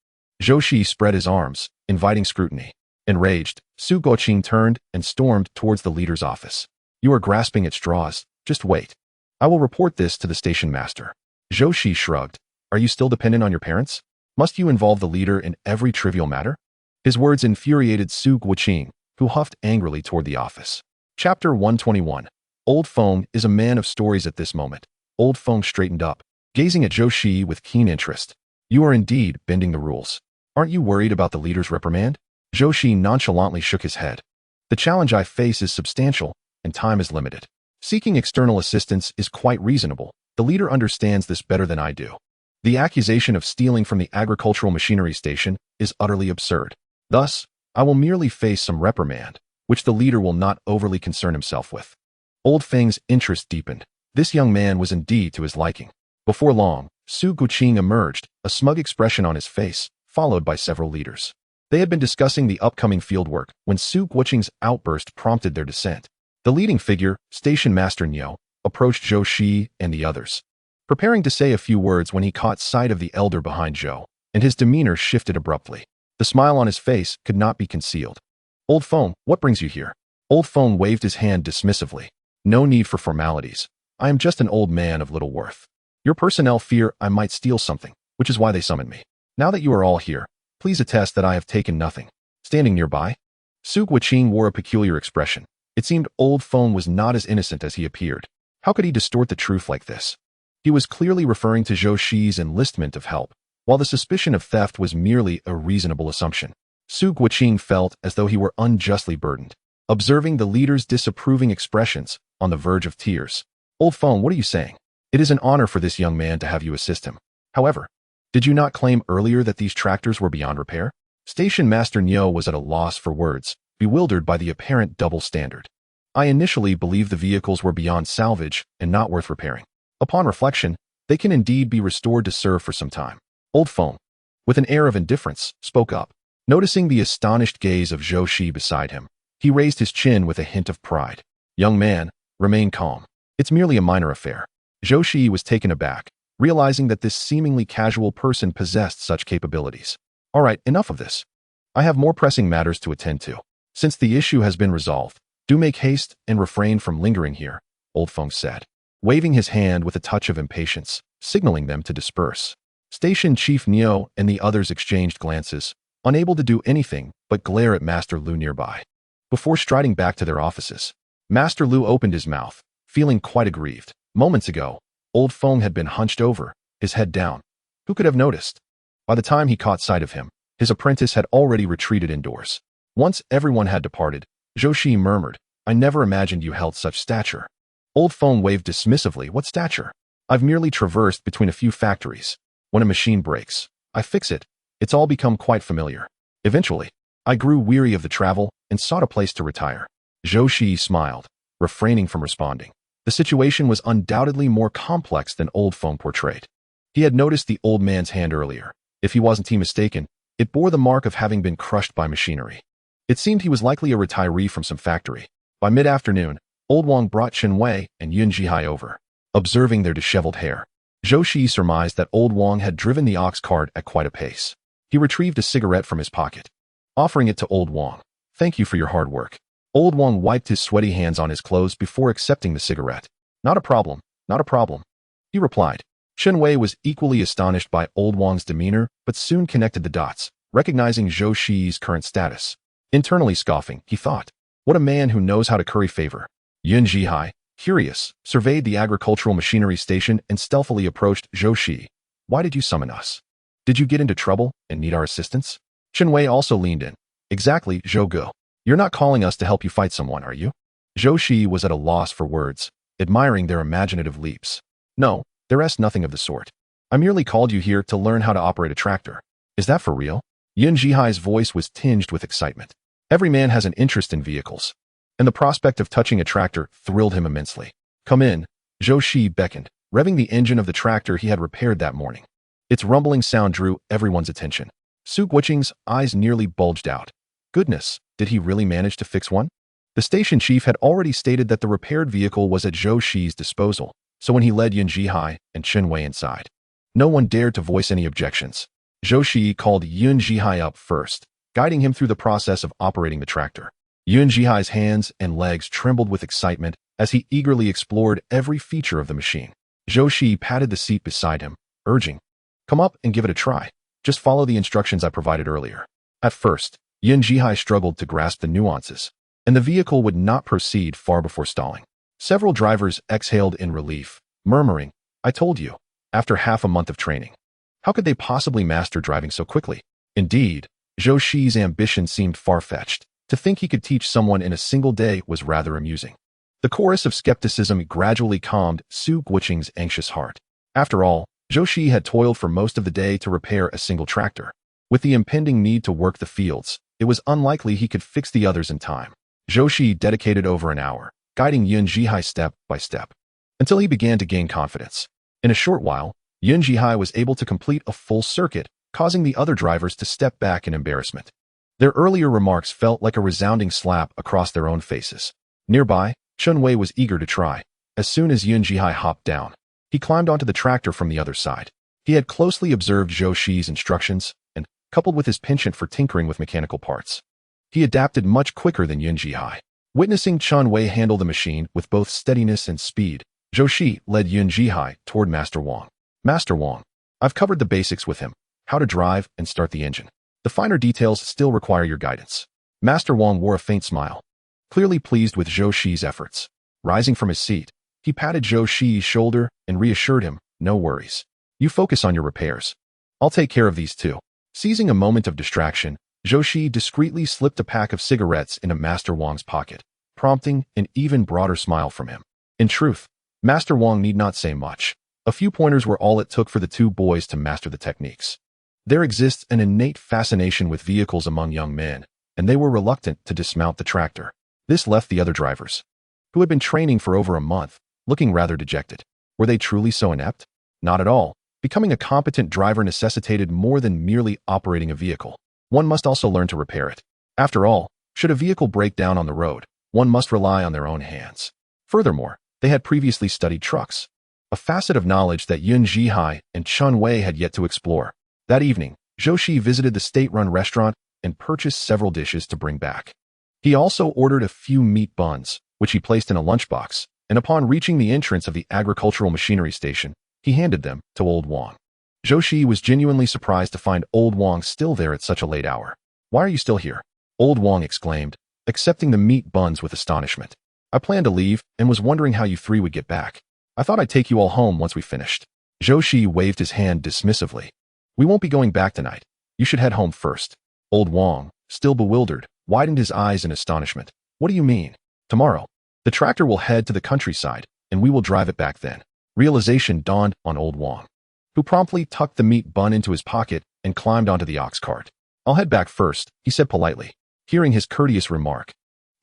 Zhou Shiyi spread his arms, inviting scrutiny. Enraged, Su Guoqing turned and stormed towards the leader's office. "You are grasping at straws. Just wait. I will report this to the station master." Zhou Shiyi shrugged. "Are you still dependent on your parents? Must you involve the leader in every trivial matter?" His words infuriated Su Guoqing, who huffed angrily toward the office. Chapter 121. Old Feng is a man of stories at this moment. Old Feng straightened up, gazing at Zhou Shiyi with keen interest. "You are indeed bending the rules. Aren't you worried about the leader's reprimand?" Zhou Shiyi nonchalantly shook his head. "The challenge I face is substantial, and time is limited. Seeking external assistance is quite reasonable. The leader understands this better than I do. The accusation of stealing from the agricultural machinery station is utterly absurd. Thus, I will merely face some reprimand, which the leader will not overly concern himself with." Old Feng's interest deepened. This young man was indeed to his liking. Before long, Su Guoqing emerged, a smug expression on his face, followed by several leaders. They had been discussing the upcoming fieldwork when Su Guoqing's outburst prompted their descent. The leading figure, Station Master Niu, approached Zhou Shiyi and the others, preparing to say a few words when he caught sight of the elder behind Zhou, and his demeanor shifted abruptly. The smile on his face could not be concealed. "Old Feng, what brings you here?" Old Feng waved his hand dismissively. "No need for formalities. I am just an old man of little worth. Your personnel fear I might steal something, which is why they summoned me. Now that you are all here, please attest that I have taken nothing." Standing nearby, Su Guoqing wore a peculiar expression, It seemed Old Feng was not as innocent as he appeared. How could he distort the truth like this? He was clearly referring to Zhou Shiyi's enlistment of help, while the suspicion of theft was merely a reasonable assumption. Su Guoqing felt as though he were unjustly burdened. Observing the leader's disapproving expressions, on the verge of tears. Old Feng, what are you saying? It is an honor for this young man to have you assist him. However, did you not claim earlier that these tractors were beyond repair? Station Master Niu was at a loss for words, bewildered by the apparent double standard. I initially believed the vehicles were beyond salvage and not worth repairing. Upon reflection, they can indeed be restored to serve for some time. Old Feng, with an air of indifference, spoke up. Noticing the astonished gaze of Zhou Shiyi beside him, he raised his chin with a hint of pride. Young man, remain calm. It's merely a minor affair. Zhou Shiyi was taken aback, realizing that this seemingly casual person possessed such capabilities. All right, enough of this. I have more pressing matters to attend to. Since the issue has been resolved, do make haste and refrain from lingering here, Old Feng said, waving his hand with a touch of impatience, signaling them to disperse. Station Chief Niu and the others exchanged glances, unable to do anything but glare at Master Lu nearby. Before striding back to their offices, Master Lu opened his mouth, feeling quite aggrieved. Moments ago, Old Feng had been hunched over, his head down. Who could have noticed? By the time he caught sight of him, his apprentice had already retreated indoors. Once everyone had departed, Zhou Shiyi murmured, I never imagined you held such stature. Old Feng waved dismissively. What stature? I've merely traversed between a few factories. When a machine breaks, I fix it. It's all become quite familiar. Eventually, I grew weary of the travel and sought a place to retire. Zhou Shiyi smiled, refraining from responding. The situation was undoubtedly more complex than Old Feng portrayed. He had noticed the old man's hand earlier. If he wasn't mistaken, it bore the mark of having been crushed by machinery. It seemed he was likely a retiree from some factory. By mid-afternoon, Old Wang brought Chen Wei and Yun Jihai over. Observing their disheveled hair, Zhou Shiyi surmised that Old Wang had driven the ox cart at quite a pace. He retrieved a cigarette from his pocket, offering it to Old Wang. Thank you for your hard work. Old Wang wiped his sweaty hands on his clothes before accepting the cigarette. Not a problem, not a problem, he replied. Chen Wei was equally astonished by Old Wang's demeanor, but soon connected the dots, recognizing Zhou Shiyi's current status. Internally scoffing, he thought, what a man who knows how to curry favor. Yun Jihai, curious, surveyed the agricultural machinery station and stealthily approached Zhou Shiyi. Why did you summon us? Did you get into trouble and need our assistance? Chen Wei also leaned in. Exactly, Zhou Ge. You're not calling us to help you fight someone, are you? Zhou Shiyi was at a loss for words, admiring their imaginative leaps. No, there is nothing of the sort. I merely called you here to learn how to operate a tractor. Is that for real? Yun Jihai's voice was tinged with excitement. Every man has an interest in vehicles, and the prospect of touching a tractor thrilled him immensely. Come in, Zhou Shiyi beckoned, revving the engine of the tractor he had repaired that morning. Its rumbling sound drew everyone's attention. Su Guoqing's eyes nearly bulged out. Goodness, did he really manage to fix one? The station chief had already stated that the repaired vehicle was at Zhou Shiyi's disposal, so when he led Yun Jihai and Chen Wei inside, no one dared to voice any objections. Zhou Shiyi called Yun Jihai up first, guiding him through the process of operating the tractor. Yun Jihai's hands and legs trembled with excitement as he eagerly explored every feature of the machine. Zhou Shiyi patted the seat beside him, urging, come up and give it a try. Just follow the instructions I provided earlier. At first, Yun Jihai struggled to grasp the nuances, and the vehicle would not proceed far before stalling. Several drivers exhaled in relief, murmuring, I told you, after half a month of training. How could they possibly master driving so quickly? Indeed, Zhou Shiyi's ambition seemed far-fetched. To think he could teach someone in a single day was rather amusing. The chorus of skepticism gradually calmed Su Guoqing's anxious heart. After all, Zhou Shiyi had toiled for most of the day to repair a single tractor. With the impending need to work the fields, it was unlikely he could fix the others in time. Zhou Shiyi dedicated over an hour, guiding Yun Jihai step by step, until he began to gain confidence. In a short while, Yun Jihai was able to complete a full circuit, causing the other drivers to step back in embarrassment. Their earlier remarks felt like a resounding slap across their own faces. Nearby, Chen Wei was eager to try. As soon as Yun Jihai hopped down, he climbed onto the tractor from the other side. He had closely observed Zhou Shiyi's instructions, and, coupled with his penchant for tinkering with mechanical parts, he adapted much quicker than Yun Jihai. Witnessing Chen Wei handle the machine with both steadiness and speed, Zhou Shiyi led Yun Jihai toward Master Wang. Master Wang, I've covered the basics with him, how to drive and start the engine. The finer details still require your guidance. Master Wang wore a faint smile. clearly pleased with Zhou Shiyi's efforts. Rising from his seat, he patted Zhou Shiyi's shoulder and reassured him, "No worries. You focus on your repairs. I'll take care of these too." Seizing a moment of distraction, Zhou Shiyi discreetly slipped a pack of cigarettes into Master Wang's pocket, prompting an even broader smile from him. In truth, Master Wang need not say much. A few pointers were all it took for the two boys to master the techniques. There exists an innate fascination with vehicles among young men, and they were reluctant to dismount the tractor. This left the other drivers, who had been training for over a month, looking rather dejected. Were they truly so inept? Not at all. Becoming a competent driver necessitated more than merely operating a vehicle. One must also learn to repair it. After all, should a vehicle break down on the road, one must rely on their own hands. Furthermore, they had previously studied trucks, a facet of knowledge that Yun Zhihai and Chun Wei had yet to explore. That evening, Zhou Shiyi visited the state-run restaurant and purchased several dishes to bring back. He also ordered a few meat buns, which he placed in a lunchbox, and upon reaching the entrance of the agricultural machinery station, he handed them to Old Wang. Zhou Shiyi was genuinely surprised to find Old Wang still there at such a late hour. "Why are you still here?" Old Wang exclaimed, accepting the meat buns with astonishment. "I planned to leave and was wondering how you three would get back. I thought I'd take you all home once we finished." Zhou Shiyi waved his hand dismissively. "We won't be going back tonight. You should head home first." Old Wang, still bewildered, widened his eyes in astonishment. "What do you mean? Tomorrow, the tractor will head to the countryside, and we will drive it back then." Realization dawned on Old Wang, who promptly tucked the meat bun into his pocket and climbed onto the ox cart. "I'll head back first," he said politely. Hearing his courteous remark,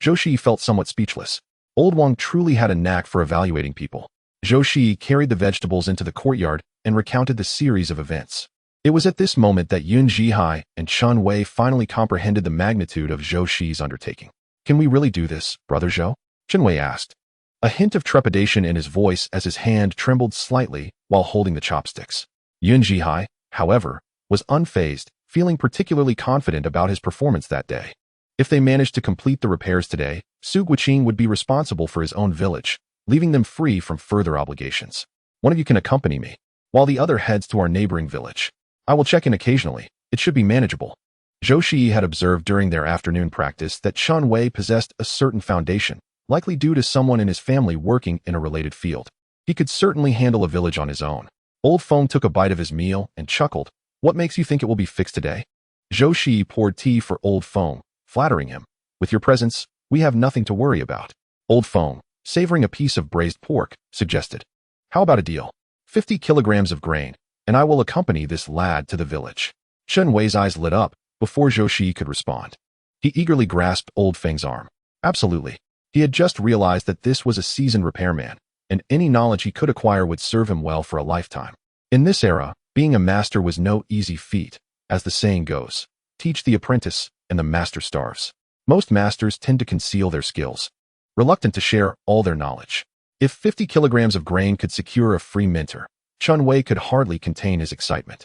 Zhou Shiyi felt somewhat speechless. Old Wang truly had a knack for evaluating people. Zhou Shiyi carried the vegetables into the courtyard and recounted the series of events. It was at this moment that Yun Zhihai and Chun Wei finally comprehended the magnitude of Zhou Shiyi's undertaking. "Can we really do this, Brother Zhou?" Chun Wei asked, a hint of trepidation in his voice as his hand trembled slightly while holding the chopsticks. Yun Zhihai, however, was unfazed, feeling particularly confident about his performance that day. If they managed to complete the repairs today, Su Guiqing would be responsible for his own village, leaving them free from further obligations. "One of you can accompany me, while the other heads to our neighboring village. I will check in occasionally. It should be manageable." Zhou Shiyi had observed during their afternoon practice that Chun Wei possessed a certain foundation, likely due to someone in his family working in a related field. He could certainly handle a village on his own. Old Feng took a bite of his meal and chuckled. "What makes you think it will be fixed today?" Zhou Shiyi poured tea for Old Feng, flattering him. "With your presence, we have nothing to worry about." Old Feng, savoring a piece of braised pork, suggested, "How about a deal? 50 kilograms of grain, and I will accompany this lad to the village." Chun Wei's eyes lit up before Zhou Shiyi could respond. He eagerly grasped Old Feng's arm. Absolutely. He had just realized that this was a seasoned repairman, and any knowledge he could acquire would serve him well for a lifetime. In this era, being a master was no easy feat. As the saying goes, teach the apprentice, and the master starves. Most masters tend to conceal their skills, reluctant to share all their knowledge. If 50 kilograms of grain could secure a free mentor, Chun Wei could hardly contain his excitement.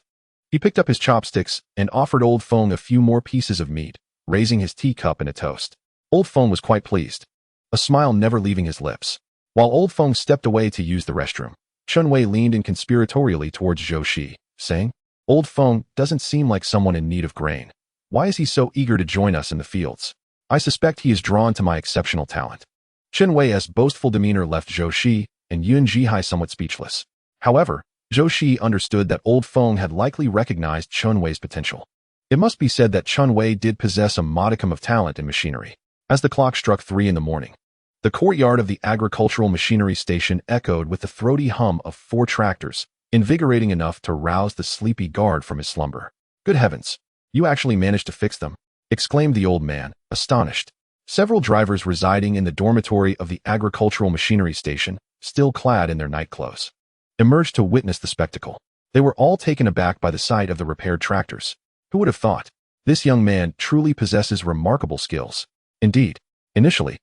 He picked up his chopsticks and offered Old Feng a few more pieces of meat, raising his teacup in a toast. Old Feng was quite pleased, a smile never leaving his lips. While Old Feng stepped away to use the restroom, Chun Wei leaned in conspiratorially towards Zhou Shiyi, saying, "Old Feng doesn't seem like someone in need of grain. Why is he so eager to join us in the fields? I suspect he is drawn to my exceptional talent." Chun Wei's boastful demeanor left Zhou Shiyi and Yun Zhihai somewhat speechless. However, Zhou Shiyi understood that Old Feng had likely recognized Chun Wei's potential. It must be said that Chun Wei did possess a modicum of talent in machinery. As the clock struck 3 in the morning, the courtyard of the agricultural machinery station echoed with the throaty hum of 4 tractors, invigorating enough to rouse the sleepy guard from his slumber. "Good heavens, you actually managed to fix them," exclaimed the old man, astonished. Several drivers residing in the dormitory of the agricultural machinery station, still clad in their night clothes, emerged to witness the spectacle. They were all taken aback by the sight of the repaired tractors. Who would have thought? This young man truly possesses remarkable skills. Indeed, initially,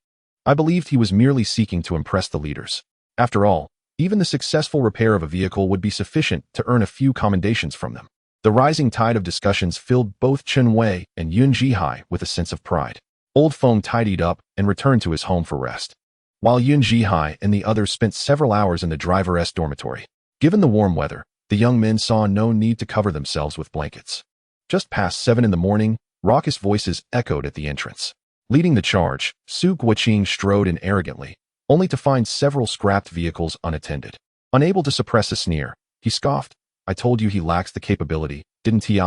I believed he was merely seeking to impress the leaders. After all, even the successful repair of a vehicle would be sufficient to earn a few commendations from them. The rising tide of discussions filled both Chun Wei and Yun Zhihai with a sense of pride. Old Feng tidied up and returned to his home for rest, while Yun Zhihai and the others spent several hours in the driver's dormitory. Given the warm weather, the young men saw no need to cover themselves with blankets. Just past 7 in the morning, raucous voices echoed at the entrance. Leading the charge, Su Guoqing strode in arrogantly, only to find several scrapped vehicles unattended. Unable to suppress a sneer, he scoffed. I told you he lacks the capability, didn't he?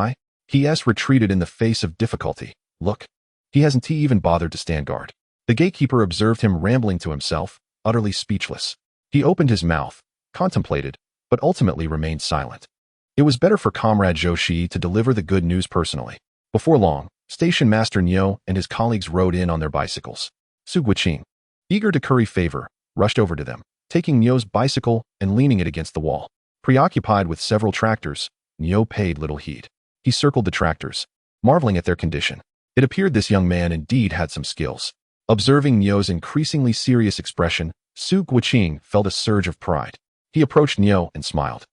He retreated in the face of difficulty. Look, he hasn't even bothered to stand guard. The gatekeeper observed him rambling to himself, utterly speechless. He opened his mouth, contemplated, but ultimately remained silent. It was better for Comrade Zhou Shiyi to deliver the good news personally. Before long, Station Master Niu and his colleagues rode in on their bicycles. Su Guoqing, eager to curry favor, rushed over to them, taking Niu's bicycle and leaning it against the wall. Preoccupied with several tractors, Niu paid little heed. He circled the tractors, marveling at their condition. It appeared this young man indeed had some skills. Observing Niu's increasingly serious expression, Su Guoqing felt a surge of pride. He approached Niu and smiled.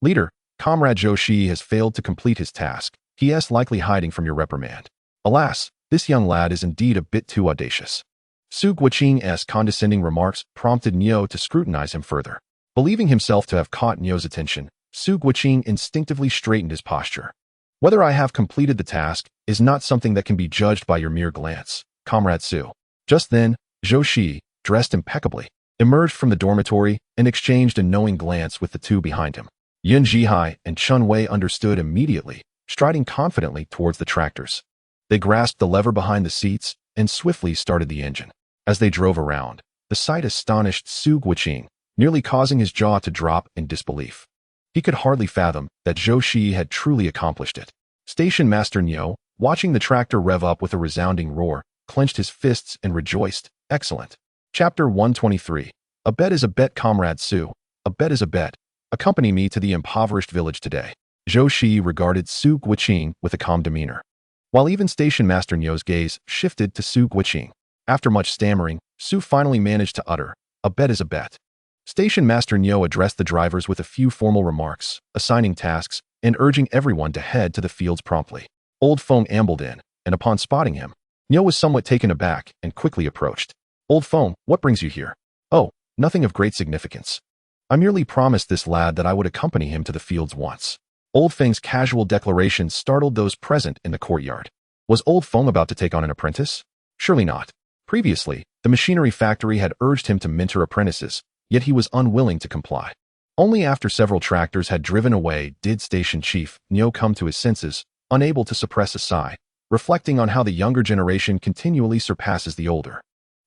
Leader, Comrade Zhou Shiyi has failed to complete his task. He is likely hiding from your reprimand. Alas, this young lad is indeed a bit too audacious. Su Guoqing's condescending remarks prompted Niu to scrutinize him further. Believing himself to have caught Niu's attention, Su Guoqing instinctively straightened his posture. Whether I have completed the task is not something that can be judged by your mere glance, Comrade Su. Just then, Zhou Shiyi, dressed impeccably, emerged from the dormitory and exchanged a knowing glance with the two behind him. Yun Jihai and Chun Wei understood immediately, striding confidently towards the tractors. They grasped the lever behind the seats and swiftly started the engine. As they drove around, the sight astonished Su Guoqing, nearly causing his jaw to drop in disbelief. He could hardly fathom that Zhou Shiyi had truly accomplished it. Station Master Niu, watching the tractor rev up with a resounding roar, clenched his fists and rejoiced. Excellent. Chapter 123. A bet is a bet, Comrade Su. A bet is a bet. Accompany me to the impoverished village today. Zhou Shiyi regarded Su Guoqing with a calm demeanor, while even Station Master Niu's gaze shifted to Su Guoqing. After much stammering, Su finally managed to utter, a bet is a bet. Station Master Niu addressed the drivers with a few formal remarks, assigning tasks, and urging everyone to head to the fields promptly. Old Feng ambled in, and upon spotting him, Niu was somewhat taken aback and quickly approached. Old Feng, what brings you here? Oh, nothing of great significance. I merely promised this lad that I would accompany him to the fields once. Old Feng's casual declaration startled those present in the courtyard. Was Old Feng about to take on an apprentice? Surely not. Previously, the machinery factory had urged him to mentor apprentices, yet he was unwilling to comply. Only after several tractors had driven away did Station Chief Niu come to his senses, unable to suppress a sigh, reflecting on how the younger generation continually surpasses the older.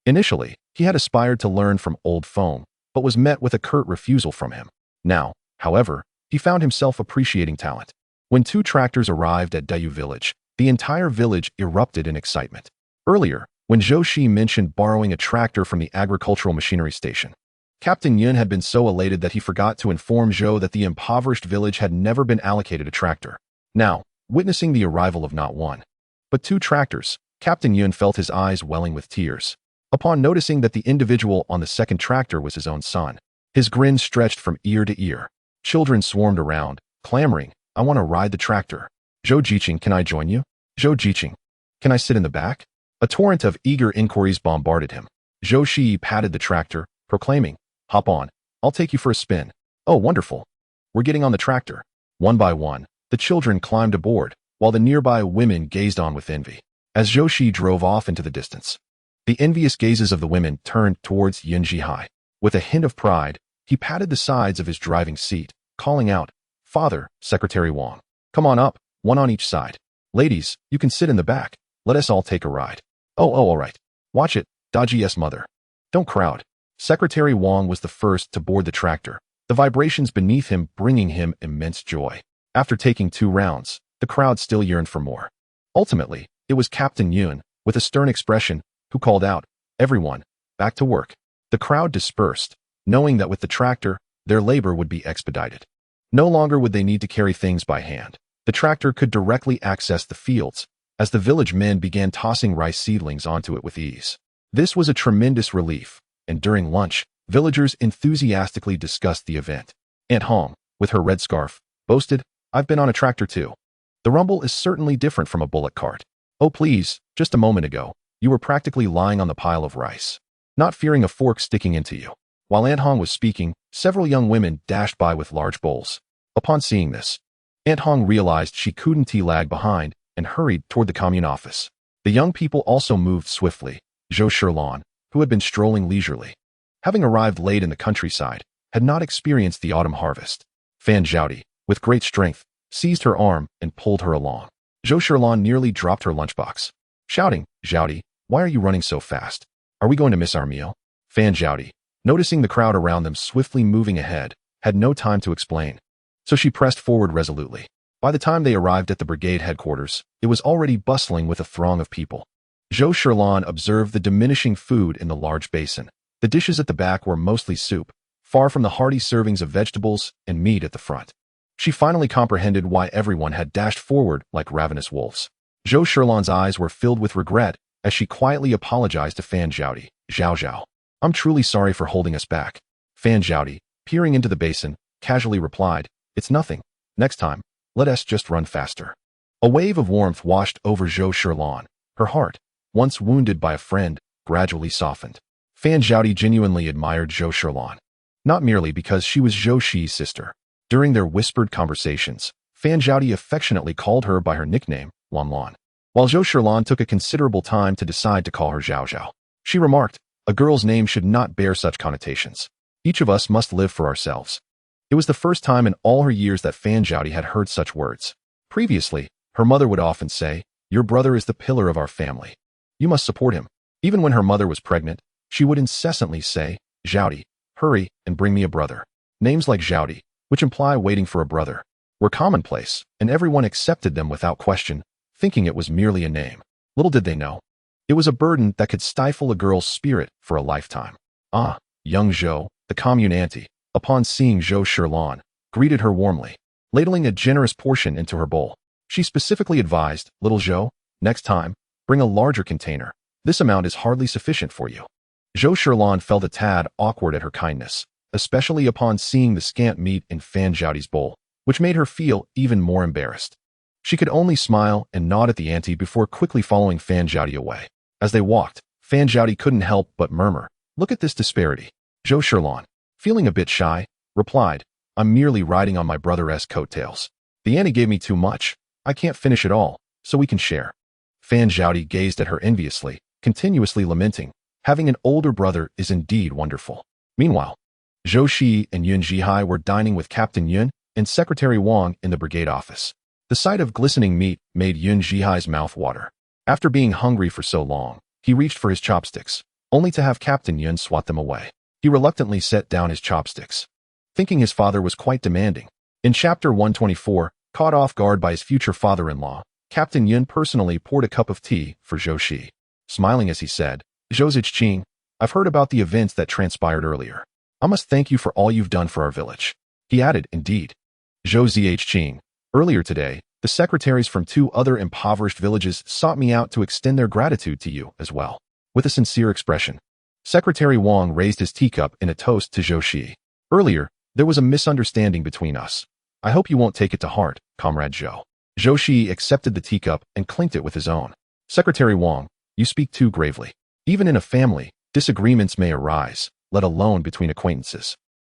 Initially, he had aspired to learn from Old Feng, but was met with a curt refusal from him. Now, however, he found himself appreciating talent. When two tractors arrived at Dayu village, the entire village erupted in excitement. Earlier, when Zhou Shiyi mentioned borrowing a tractor from the agricultural machinery station, Captain Yun had been so elated that he forgot to inform Zhou that the impoverished village had never been allocated a tractor. Now, witnessing the arrival of not one, but two tractors, Captain Yun felt his eyes welling with tears. Upon noticing that the individual on the second tractor was his own son, his grin stretched from ear to ear. Children swarmed around, clamoring, I want to ride the tractor. Zhou Jiqing, can I join you? Zhou Jiqing, can I sit in the back? A torrent of eager inquiries bombarded him. Zhou Shiyi patted the tractor, proclaiming, hop on, I'll take you for a spin. Oh, wonderful. We're getting on the tractor. One by one, the children climbed aboard, while the nearby women gazed on with envy. As Zhou Shiyi drove off into the distance, the envious gazes of the women turned towards Yun Jihai. With a hint of pride, he patted the sides of his driving seat, calling out, Father, Secretary Wang, come on up, one on each side. Ladies, you can sit in the back. Let us all take a ride. Oh, all right. Watch it, Daji's mother. Don't crowd. Secretary Wang was the first to board the tractor, the vibrations beneath him bringing him immense joy. After taking 2 rounds, the crowd still yearned for more. Ultimately, it was Captain Yun, with a stern expression, who called out, everyone, back to work. The crowd dispersed, knowing that with the tractor, their labor would be expedited. No longer would they need to carry things by hand. The tractor could directly access the fields, as the village men began tossing rice seedlings onto it with ease. This was a tremendous relief, and during lunch, villagers enthusiastically discussed the event. Aunt Hong, with her red scarf, boasted, I've been on a tractor too. The rumble is certainly different from a bullock cart. Oh please, just a moment ago, you were practically lying on the pile of rice, not fearing a fork sticking into you. While Aunt Hong was speaking, several young women dashed by with large bowls. Upon seeing this, Aunt Hong realized she couldn't lag behind and hurried toward the commune office. The young people also moved swiftly. Zhou Shiyi, who had been strolling leisurely, having arrived late in the countryside, had not experienced the autumn harvest. Fan Zhaodi, with great strength, seized her arm and pulled her along. Zhou Shiyi nearly dropped her lunchbox, shouting, "Zhaodi, why are you running so fast? Are we going to miss our meal?" Fan Zhaodi, noticing the crowd around them swiftly moving ahead, had no time to explain. So she pressed forward resolutely. By the time they arrived at the brigade headquarters, it was already bustling with a throng of people. Zhou Shiyi observed the diminishing food in the large basin. The dishes at the back were mostly soup, far from the hearty servings of vegetables and meat at the front. She finally comprehended why everyone had dashed forward like ravenous wolves. Zhou Shiyi's eyes were filled with regret as she quietly apologized to Fan Zhaodi. "Zhao, I'm truly sorry for holding us back." Fan Zhaodi, peering into the basin, casually replied, "It's nothing. Next time, let us just run faster." A wave of warmth washed over Zhou Shiyi. Her heart, once wounded by a friend, gradually softened. Fan Zhaodi genuinely admired Zhou Shiyi, not merely because she was Zhou Shiyi's sister. During their whispered conversations, Fan Zhaodi affectionately called her by her nickname, Lan Lan, while Zhou Shiyi took a considerable time to decide to call her Zhao. She remarked, "A girl's name should not bear such connotations. Each of us must live for ourselves." It was the first time in all her years that Fan Zhaodi had heard such words. Previously, her mother would often say, "Your brother is the pillar of our family. You must support him." Even when her mother was pregnant, she would incessantly say, "Zhaodi, hurry and bring me a brother." Names like Zhaodi, which imply waiting for a brother, were commonplace, and everyone accepted them without question, thinking it was merely a name. Little did they know, it was a burden that could stifle a girl's spirit for a lifetime. Young Zhou, the commune auntie, upon seeing Zhou Shiyi, greeted her warmly, ladling a generous portion into her bowl. She specifically advised, "Little Zhou, next time, bring a larger container. This amount is hardly sufficient for you." Zhou Shiyi felt a tad awkward at her kindness, especially upon seeing the scant meat in Fan Zhaodi's bowl, which made her feel even more embarrassed. She could only smile and nod at the auntie before quickly following Fan Zhaodi away. As they walked, Fan Zhaodi couldn't help but murmur, "Look at this disparity." Zhou Shiyi, feeling a bit shy, replied, "I'm merely riding on my brother's coattails. The auntie gave me too much. I can't finish it all, so we can share." Fan Zhaodi gazed at her enviously, continuously lamenting, "Having an older brother is indeed wonderful." Meanwhile, Zhou Shiyi and Yun Zhihai were dining with Captain Yun and Secretary Wang in the brigade office. The sight of glistening meat made Yun Zhihai's mouth water. After being hungry for so long, he reached for his chopsticks, only to have Captain Yun swat them away. He reluctantly set down his chopsticks, thinking his father was quite demanding. In Chapter 124, caught off guard by his future father-in-law, Captain Yun personally poured a cup of tea for Zhou Shiyi. Smiling as he said, "Zhou Ziqing, I've heard about the events that transpired earlier. I must thank you for all you've done for our village." He added, "Indeed. Zhou Ziqing, earlier today, the secretaries from 2 other impoverished villages sought me out to extend their gratitude to you as well." With a sincere expression, Secretary Wang raised his teacup in a toast to Zhou Shiyi. "Earlier, there was a misunderstanding between us. I hope you won't take it to heart, Comrade Zhou." Zhou Shiyi accepted the teacup and clinked it with his own. "Secretary Wang, you speak too gravely. Even in a family, disagreements may arise, let alone between acquaintances.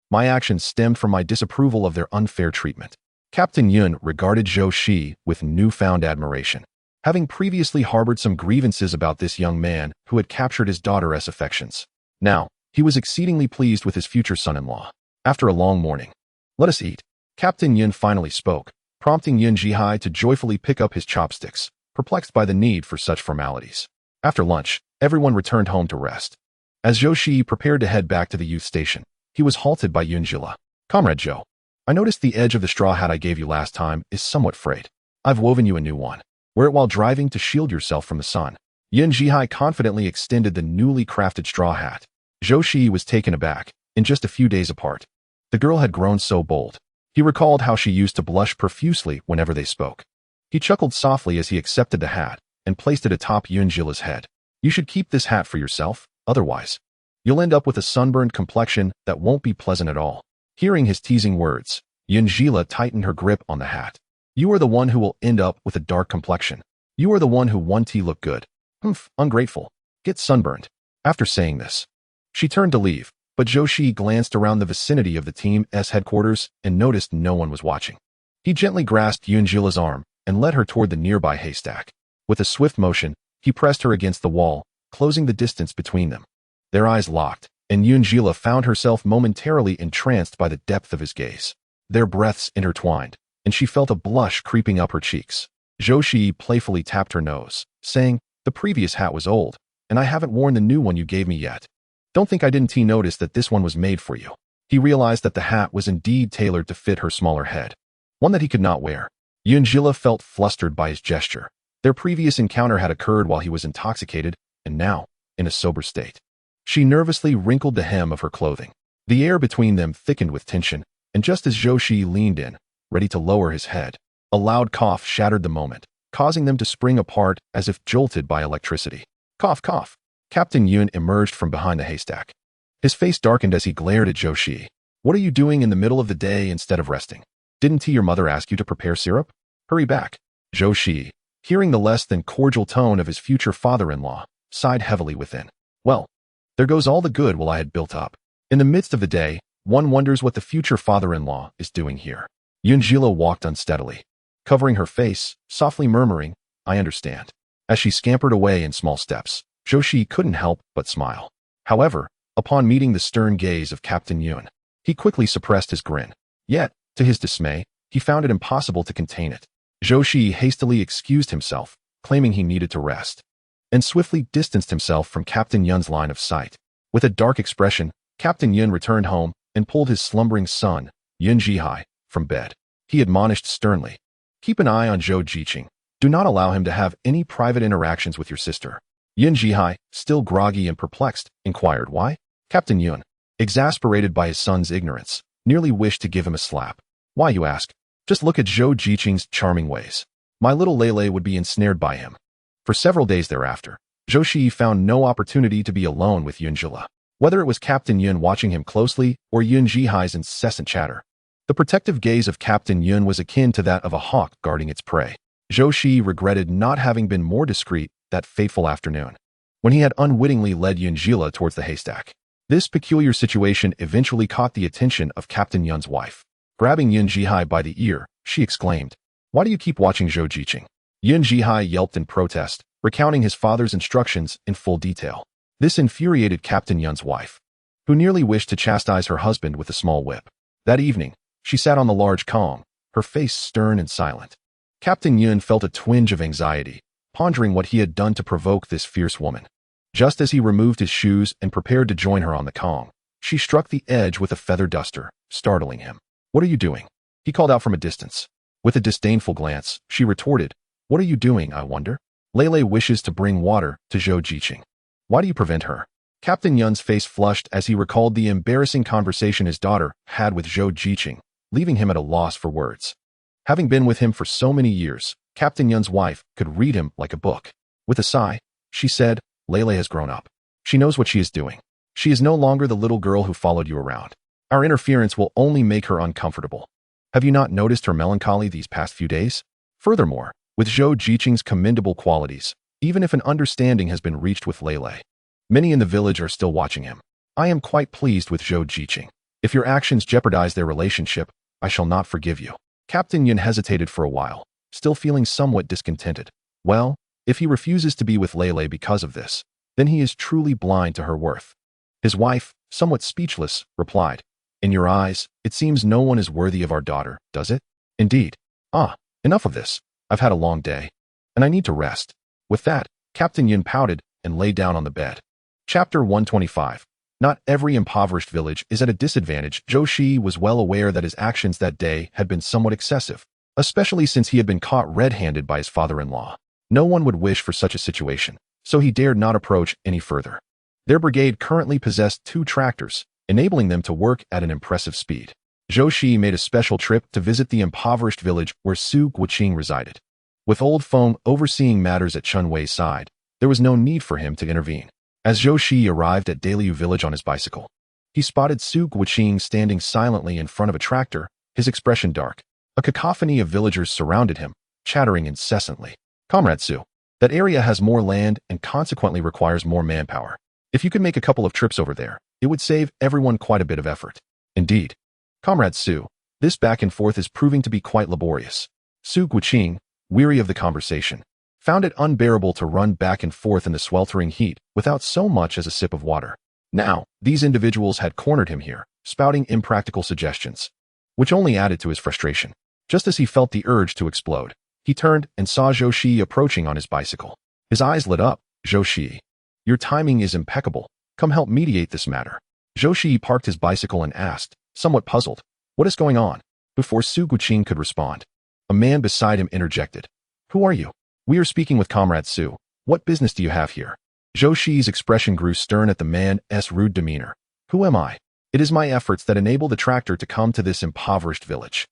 My actions stemmed from my disapproval of their unfair treatment." Captain Yun regarded Zhou Shiyi with newfound admiration, having previously harbored some grievances about this young man who had captured his daughter's affections. Now, he was exceedingly pleased with his future son-in-law. After a long morning, "Let us eat." Captain Yun finally spoke, prompting Yun Zhihai to joyfully pick up his chopsticks, perplexed by the need for such formalities. After lunch, everyone returned home to rest. As Zhou Shiyi prepared to head back to the youth station, he was halted by Yun Zhihai. "Comrade Zhou, I noticed the edge of the straw hat I gave you last time is somewhat frayed. I've woven you a new one. Wear it while driving to shield yourself from the sun." Yun Zhihai confidently extended the newly crafted straw hat. Zhou Shiyi was taken aback. In just a few days apart, the girl had grown so bold. He recalled how she used to blush profusely whenever they spoke. He chuckled softly as he accepted the hat and placed it atop Yun Zhihai's head. "You should keep this hat for yourself, otherwise, you'll end up with a sunburned complexion that won't be pleasant at all." Hearing his teasing words, Yun Zhihai tightened her grip on the hat. "You are the one who will end up with a dark complexion. You are the one who wants to look good. Ungrateful. Get sunburned." After saying this, she turned to leave, but Zhou Shiyi glanced around the vicinity of the team's headquarters and noticed no one was watching. He gently grasped Yun Zhihai's arm and led her toward the nearby haystack. With a swift motion, He pressed her against the wall, closing the distance between them. Their eyes locked, and Yunjila found herself momentarily entranced by the depth of his gaze. Their breaths intertwined, and she felt a blush creeping up her cheeks. Zhou Shiyi playfully tapped her nose, saying, "The previous hat was old, and I haven't worn the new one you gave me yet. Don't think I didn't notice that this one was made for you." He realized that the hat was indeed tailored to fit her smaller head, one that he could not wear. Yunjila felt flustered by his gesture. Their previous encounter had occurred while he was intoxicated, and now, in a sober state. She nervously wrinkled the hem of her clothing. The air between them thickened with tension, and just as Zhou Shiyi leaned in, ready to lower his head, a loud cough shattered the moment, causing them to spring apart as if jolted by electricity. Cough, cough. Captain Yun emerged from behind the haystack. His face darkened as he glared at Zhou Shiyi. "What are you doing in the middle of the day instead of resting? Didn't your mother ask you to prepare syrup? Hurry back." Zhou Shiyi, hearing the less than cordial tone of his future father-in-law, sighed heavily within. Well, there goes all the goodwill I had built up. In the midst of the day, one wonders what the future father-in-law is doing here. Yunjila walked unsteadily, covering her face, softly murmuring, "I understand." As she scampered away in small steps, Zhou Shiyi couldn't help but smile. However, upon meeting the stern gaze of Captain Yun, he quickly suppressed his grin. Yet, to his dismay, he found it impossible to contain it. Zhou Shiyi hastily excused himself, claiming he needed to rest, and swiftly distanced himself from Captain Yun's line of sight. With a dark expression, Captain Yun returned home and pulled his slumbering son, Yun Jihai, from bed. He admonished sternly, "Keep an eye on Zhou Jiqing. Do not allow him to have any private interactions with your sister." Yun Jihai, still groggy and perplexed, inquired why. Captain Yun, exasperated by his son's ignorance, nearly wished to give him a slap. "Why, you ask? Just look at Zhou Jiqing's charming ways. My little Lele would be ensnared by him." For several days thereafter, Zhou Shiyi found no opportunity to be alone with Yunjila. Whether it was Captain Yun watching him closely or Yun Jihai's incessant chatter, the protective gaze of Captain Yun was akin to that of a hawk guarding its prey. Zhou Shiyi regretted not having been more discreet that fateful afternoon, when he had unwittingly led Yunjila towards the haystack. This peculiar situation eventually caught the attention of Captain Yun's wife. Grabbing Yun Jihai by the ear, she exclaimed, "Why do you keep watching Zhou Jiqing?" Yun Jihai yelped in protest, recounting his father's instructions in full detail. This infuriated Captain Yun's wife, who nearly wished to chastise her husband with a small whip. That evening, she sat on the large kong, her face stern and silent. Captain Yun felt a twinge of anxiety, pondering what he had done to provoke this fierce woman. Just as he removed his shoes and prepared to join her on the kong, she struck the edge with a feather duster, startling him. "What are you doing?" he called out from a distance. With a disdainful glance, she retorted, "What are you doing, I wonder? Lele wishes to bring water to Zhou Jiqing. Why do you prevent her?" Captain Yun's face flushed as he recalled the embarrassing conversation his daughter had with Zhou Jiqing, leaving him at a loss for words. Having been with him for so many years, Captain Yun's wife could read him like a book. With a sigh, she said, "Lele has grown up. She knows what she is doing. She is no longer the little girl who followed you around. Our interference will only make her uncomfortable. Have you not noticed her melancholy these past few days? Furthermore, with Zhou Jiqing's commendable qualities, even if an understanding has been reached with Lele, many in the village are still watching him. I am quite pleased with Zhou Jiqing. If your actions jeopardize their relationship, I shall not forgive you." Captain Yun hesitated for a while, still feeling somewhat discontented. Well, if he refuses to be with Lele because of this, then he is truly blind to her worth. His wife, somewhat speechless, replied, "In your eyes, it seems no one is worthy of our daughter, does it?" "Indeed." "Ah, enough of this. I've had a long day, and I need to rest." With that, Captain Yun pouted and lay down on the bed. Chapter 125. Not every impoverished village is at a disadvantage. Zhou Shiyi was well aware that his actions that day had been somewhat excessive, especially since he had been caught red-handed by his father-in-law. No one would wish for such a situation, so he dared not approach any further. Their brigade currently possessed 2 tractors, enabling them to work at an impressive speed. Zhou Shiyi made a special trip to visit the impoverished village where Su Guqing resided. With Old Feng overseeing matters at Chun Wei's side, there was no need for him to intervene. As Zhou Shiyi arrived at Daliu village on his bicycle, he spotted Su Guqing standing silently in front of a tractor, his expression dark. A cacophony of villagers surrounded him, chattering incessantly. "Comrade Su, that area has more land and consequently requires more manpower. If you could make a couple of trips over there, it would save everyone quite a bit of effort." "Indeed. Comrade Su, this back and forth is proving to be quite laborious." Su Guqing, weary of the conversation, found it unbearable to run back and forth in the sweltering heat without so much as a sip of water. Now, these individuals had cornered him here, spouting impractical suggestions, which only added to his frustration. Just as he felt the urge to explode, he turned and saw Zhou Shiyi approaching on his bicycle. His eyes lit up. Zhou Shiyi, your timing is impeccable. Come help mediate this matter. Zhou Shiyi parked his bicycle and asked, somewhat puzzled, what is going on? Before Su Guqing could respond, a man beside him interjected. Who are you? We are speaking with Comrade Su. What business do you have here? Zhou Shiyi's expression grew stern at the man's rude demeanor. Who am I? It is my efforts that enable the tractor to come to this impoverished village.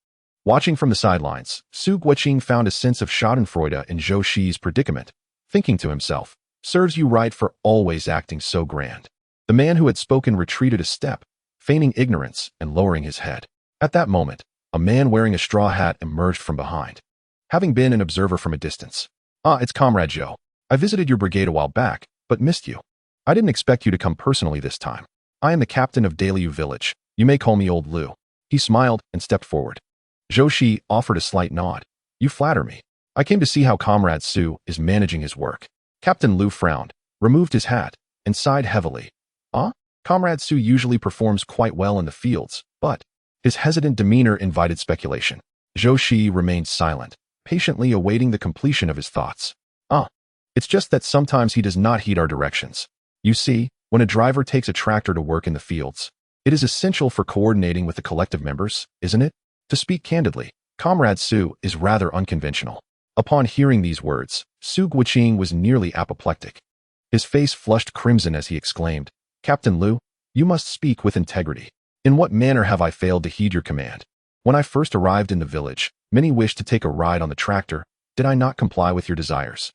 Watching from the sidelines, Su Guqing found a sense of schadenfreude in Zhou Shiyi's predicament, thinking to himself, serves you right for always acting so grand. The man who had spoken retreated a step, feigning ignorance and lowering his head. At that moment, a man wearing a straw hat emerged from behind, having been an observer from a distance. It's Comrade Zhou. I visited your brigade a while back, but missed you. I didn't expect you to come personally this time. I am the captain of Daliu village. You may call me Old Lu. He smiled and stepped forward. Zhou Shiyi offered a slight nod. You flatter me. I came to see how Comrade Su is managing his work. Captain Lu frowned, removed his hat, and sighed heavily. Comrade Su usually performs quite well in the fields, but his hesitant demeanor invited speculation. Zhou Shiyi remained silent, patiently awaiting the completion of his thoughts. It's just that sometimes he does not heed our directions. You see, when a driver takes a tractor to work in the fields, it is essential for coordinating with the collective members, isn't it? To speak candidly, Comrade Su is rather unconventional. Upon hearing these words, Su Guqing was nearly apoplectic. His face flushed crimson as he exclaimed, Captain Lu, you must speak with integrity. In what manner have I failed to heed your command? When I first arrived in the village, many wished to take a ride on the tractor. Did I not comply with your desires?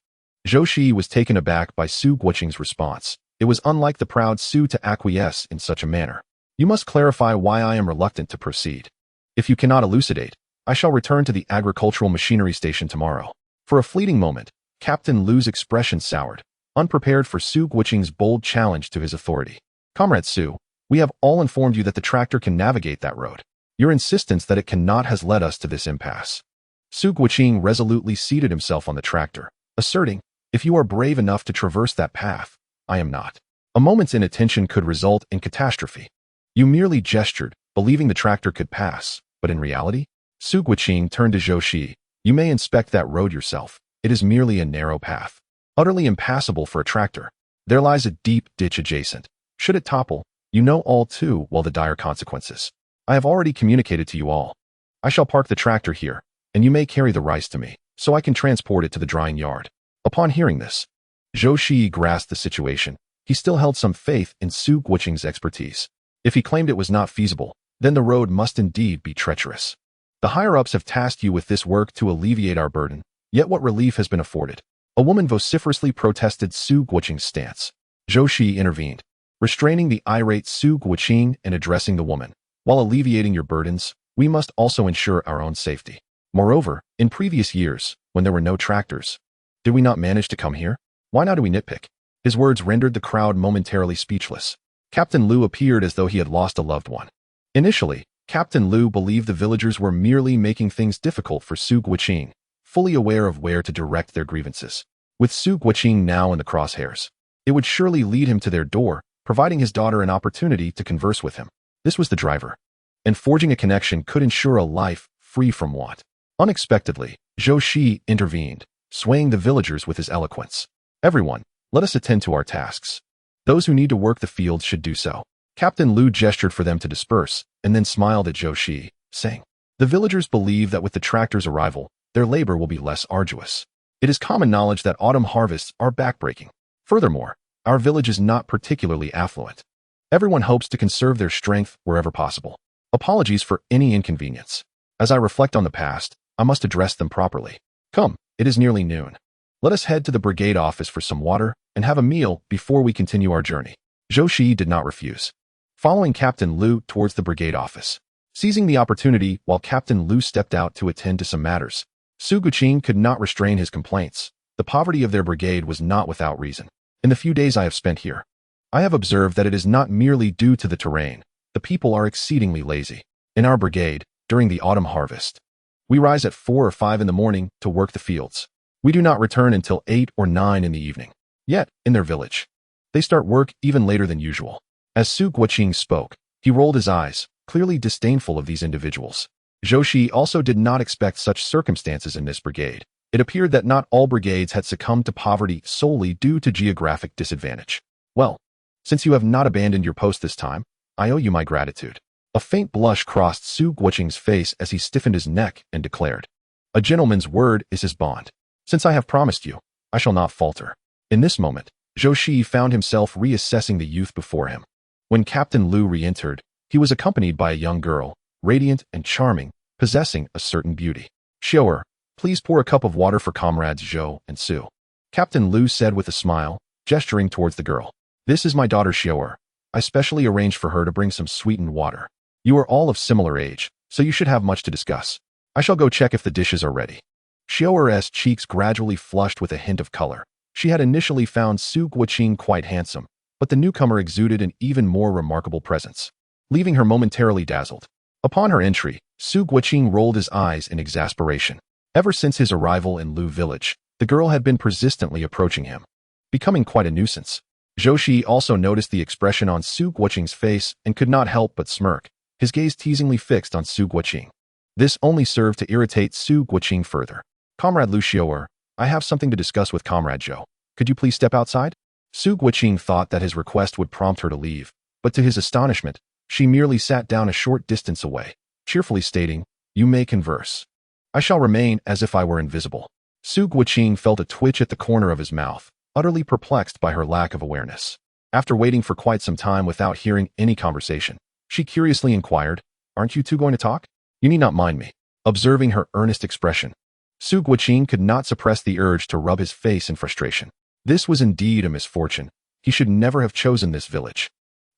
Zhou Shiyi was taken aback by Su Guqing's response. It was unlike the proud Su to acquiesce in such a manner. You must clarify why I am reluctant to proceed. If you cannot elucidate, I shall return to the agricultural machinery station tomorrow. For a fleeting moment, Captain Lu's expression soured, unprepared for Su Guqing's bold challenge to his authority. Comrade Su, we have all informed you that the tractor can navigate that road. Your insistence that it cannot has led us to this impasse. Su Guqing resolutely seated himself on the tractor, asserting, if you are brave enough to traverse that path, I am not. A moment's inattention could result in catastrophe. You merely gestured, believing the tractor could pass, but in reality? Su Guqing turned to Zhou Shiyi. You may inspect that road yourself. It is merely a narrow path, utterly impassable for a tractor. There lies a deep ditch adjacent. Should it topple, you know all too well the dire consequences. I have already communicated to you all. I shall park the tractor here, and you may carry the rice to me, so I can transport it to the drying yard. Upon hearing this, Zhou Shiyi grasped the situation. He still held some faith in Su Guqing's expertise. If he claimed it was not feasible, then the road must indeed be treacherous. The higher-ups have tasked you with this work to alleviate our burden, yet what relief has been afforded? A woman vociferously protested Su Guqing's stance. Zhou Shiyi intervened, restraining the irate Su Guqing and addressing the woman. While alleviating your burdens, we must also ensure our own safety. Moreover, in previous years, when there were no tractors, did we not manage to come here? Why now do we nitpick? His words rendered the crowd momentarily speechless. Captain Lu appeared as though he had lost a loved one. Initially, Captain Lu believed the villagers were merely making things difficult for Su Guqing, fully aware of where to direct their grievances. With Su Guqing now in the crosshairs, it would surely lead him to their door, providing his daughter an opportunity to converse with him. This was the driver, and forging a connection could ensure a life free from want. Unexpectedly, Zhou Shiyi intervened, swaying the villagers with his eloquence. Everyone, let us attend to our tasks. Those who need to work the fields should do so. Captain Lu gestured for them to disperse, and then smiled at Zhou Shiyi, saying, the villagers believe that with the tractor's arrival, their labor will be less arduous. It is common knowledge that autumn harvests are backbreaking. Furthermore, our village is not particularly affluent. Everyone hopes to conserve their strength wherever possible. Apologies for any inconvenience. As I reflect on the past, I must address them properly. Come, it is nearly noon. Let us head to the brigade office for some water and have a meal before we continue our journey. Zhou Shiyi did not refuse, following Captain Lu towards the brigade office. Seizing the opportunity while Captain Lu stepped out to attend to some matters, Su Guqing could not restrain his complaints. The poverty of their brigade was not without reason. In the few days I have spent here, I have observed that it is not merely due to the terrain. The people are exceedingly lazy. In our brigade, during the autumn harvest, we rise at 4 or 5 in the morning to work the fields. We do not return until 8 or 9 in the evening. Yet, in their village, they start work even later than usual. As Su Guoqing spoke, he rolled his eyes, clearly disdainful of these individuals. Zhou Shiyi also did not expect such circumstances in this brigade. It appeared that not all brigades had succumbed to poverty solely due to geographic disadvantage. Well, since you have not abandoned your post this time, I owe you my gratitude. A faint blush crossed Su Guoqing's face as he stiffened his neck and declared, "A gentleman's word is his bond. Since I have promised you, I shall not falter." In this moment, Zhou Shiyi found himself reassessing the youth before him. When Captain Lu re-entered, he was accompanied by a young girl, radiant and charming, possessing a certain beauty. "Xiaoer, please pour a cup of water for comrades Zhou and Su," Captain Lu said with a smile, gesturing towards the girl. "This is my daughter Xiaoer. I specially arranged for her to bring some sweetened water. You are all of similar age, so you should have much to discuss. I shall go check if the dishes are ready." Xiaoer's cheeks gradually flushed with a hint of color. She had initially found Su Guoqing quite handsome, but the newcomer exuded an even more remarkable presence, leaving her momentarily dazzled. Upon her entry, Su Guoqing rolled his eyes in exasperation. Ever since his arrival in Lu village, the girl had been persistently approaching him, becoming quite a nuisance. Zhou Shiyi also noticed the expression on Su Guoqing's face and could not help but smirk, his gaze teasingly fixed on Su Guoqing. This only served to irritate Su Guoqing further. "Comrade Lu Xiaoer, I have something to discuss with Comrade Zhou. Could you please step outside?" Su Guoqing thought that his request would prompt her to leave, but to his astonishment, she merely sat down a short distance away, cheerfully stating, "You may converse. I shall remain as if I were invisible." Su Guoqing felt a twitch at the corner of his mouth, utterly perplexed by her lack of awareness. After waiting for quite some time without hearing any conversation, she curiously inquired, "Aren't you two going to talk? You need not mind me." Observing her earnest expression, Su Guoqing could not suppress the urge to rub his face in frustration. This was indeed a misfortune. He should never have chosen this village,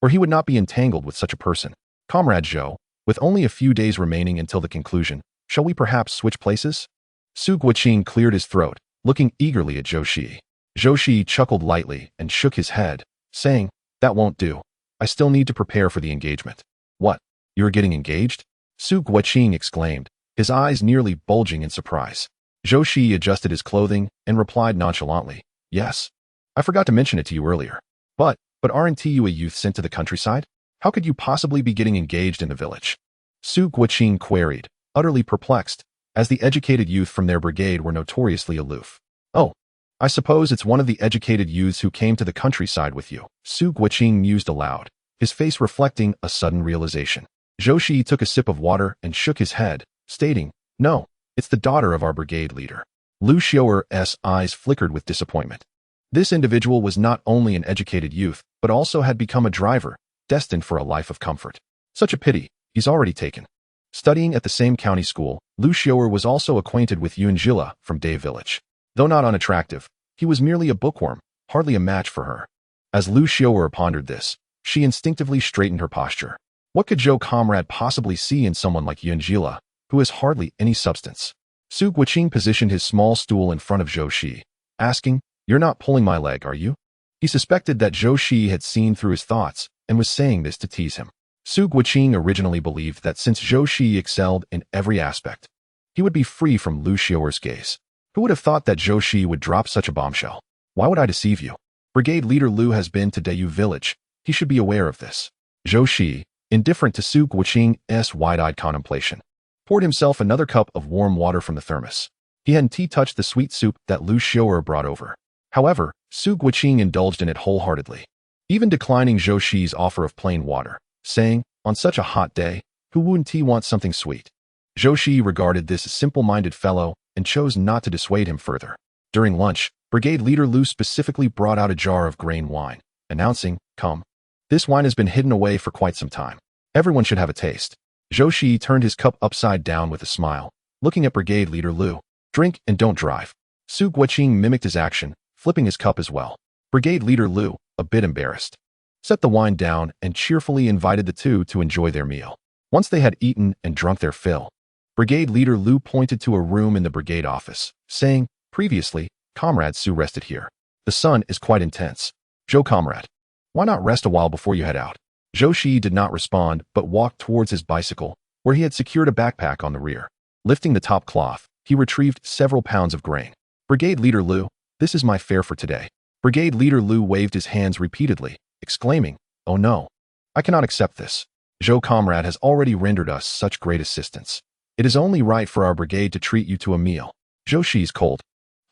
or he would not be entangled with such a person. "Comrade Zhou, with only a few days remaining until the conclusion, shall we perhaps switch places?" Su Guoqing cleared his throat, looking eagerly at Zhou Shiyi. Zhou Shiyi chuckled lightly and shook his head, saying, "That won't do. I still need to prepare for the engagement." "What? You are getting engaged?" Su Guoqing exclaimed, his eyes nearly bulging in surprise. Zhou Shiyi adjusted his clothing and replied nonchalantly, "Yes. I forgot to mention it to you earlier. But aren't you a youth sent to the countryside? How could you possibly be getting engaged in the village?" Su Guoqing queried, utterly perplexed, as the educated youth from their brigade were notoriously aloof. "Oh, I suppose it's one of the educated youths who came to the countryside with you," Su Guoqing mused aloud, his face reflecting a sudden realization. Zhou Shiyi took a sip of water and shook his head, stating, "No, it's the daughter of our brigade leader." Lu Xiaoer's eyes flickered with disappointment. This individual was not only an educated youth, but also had become a driver, destined for a life of comfort. Such a pity, he's already taken. Studying at the same county school, Lu Xiaoer was also acquainted with Yunjila from Day Village. Though not unattractive, he was merely a bookworm, hardly a match for her. As Lu Xiaoer pondered this, she instinctively straightened her posture. What could Zhou Comrade possibly see in someone like Yunjila, who has hardly any substance? Su Guoqing positioned his small stool in front of Zhou Shiyi, asking, "You're not pulling my leg, are you?" He suspected that Zhou Shiyi had seen through his thoughts and was saying this to tease him. Su Guoqing originally believed that since Zhou Shiyi excelled in every aspect, he would be free from Lu Xiaoer's gaze. Who would have thought that Zhou Shiyi would drop such a bombshell? "Why would I deceive you? Brigade Leader Lu has been to Dayu village. He should be aware of this." Zhou Shiyi, indifferent to Su Guoqing's wide-eyed contemplation, poured himself another cup of warm water from the thermos. He hadn't touched the sweet soup that Lu Xiaoer brought over. However, Su Guoqing indulged in it wholeheartedly, even declining Zhou Shiyi's offer of plain water, saying, "On such a hot day, who wouldn't want something sweet?" Zhou Shiyi regarded this simple-minded fellow and chose not to dissuade him further. During lunch, Brigade Leader Lu specifically brought out a jar of grain wine, announcing, "Come. This wine has been hidden away for quite some time. Everyone should have a taste." Zhou Shiyi turned his cup upside down with a smile, looking at Brigade Leader Lu. "Drink and don't drive." Su Guoqing mimicked his action, flipping his cup as well. Brigade Leader Lu, a bit embarrassed, set the wine down and cheerfully invited the two to enjoy their meal. Once they had eaten and drunk their fill, Brigade Leader Lu pointed to a room in the brigade office, saying, "Previously, Comrade Su rested here. The sun is quite intense. Zhou Comrade, why not rest a while before you head out?" Zhou Shiyi did not respond but walked towards his bicycle, where he had secured a backpack on the rear. Lifting the top cloth, he retrieved several pounds of grain. Brigade Leader Liu, this is my fare for today. Brigade Leader Liu waved his hands repeatedly, exclaiming, "Oh no, I cannot accept this. Zhou comrade has already rendered us such great assistance. It is only right for our brigade to treat you to a meal." Zhou Shiyi's cold,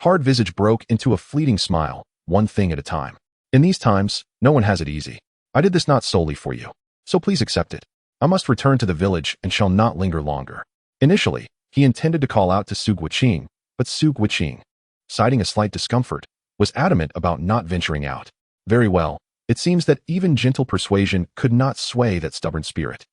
hard visage broke into a fleeting smile, one thing at a time. "In these times, no one has it easy. I did this not solely for you, so please accept it. I must return to the village and shall not linger longer." Initially, he intended to call out to Su Guiqing, but Su Guiqing, citing a slight discomfort, was adamant about not venturing out. Very well, it seems that even gentle persuasion could not sway that stubborn spirit.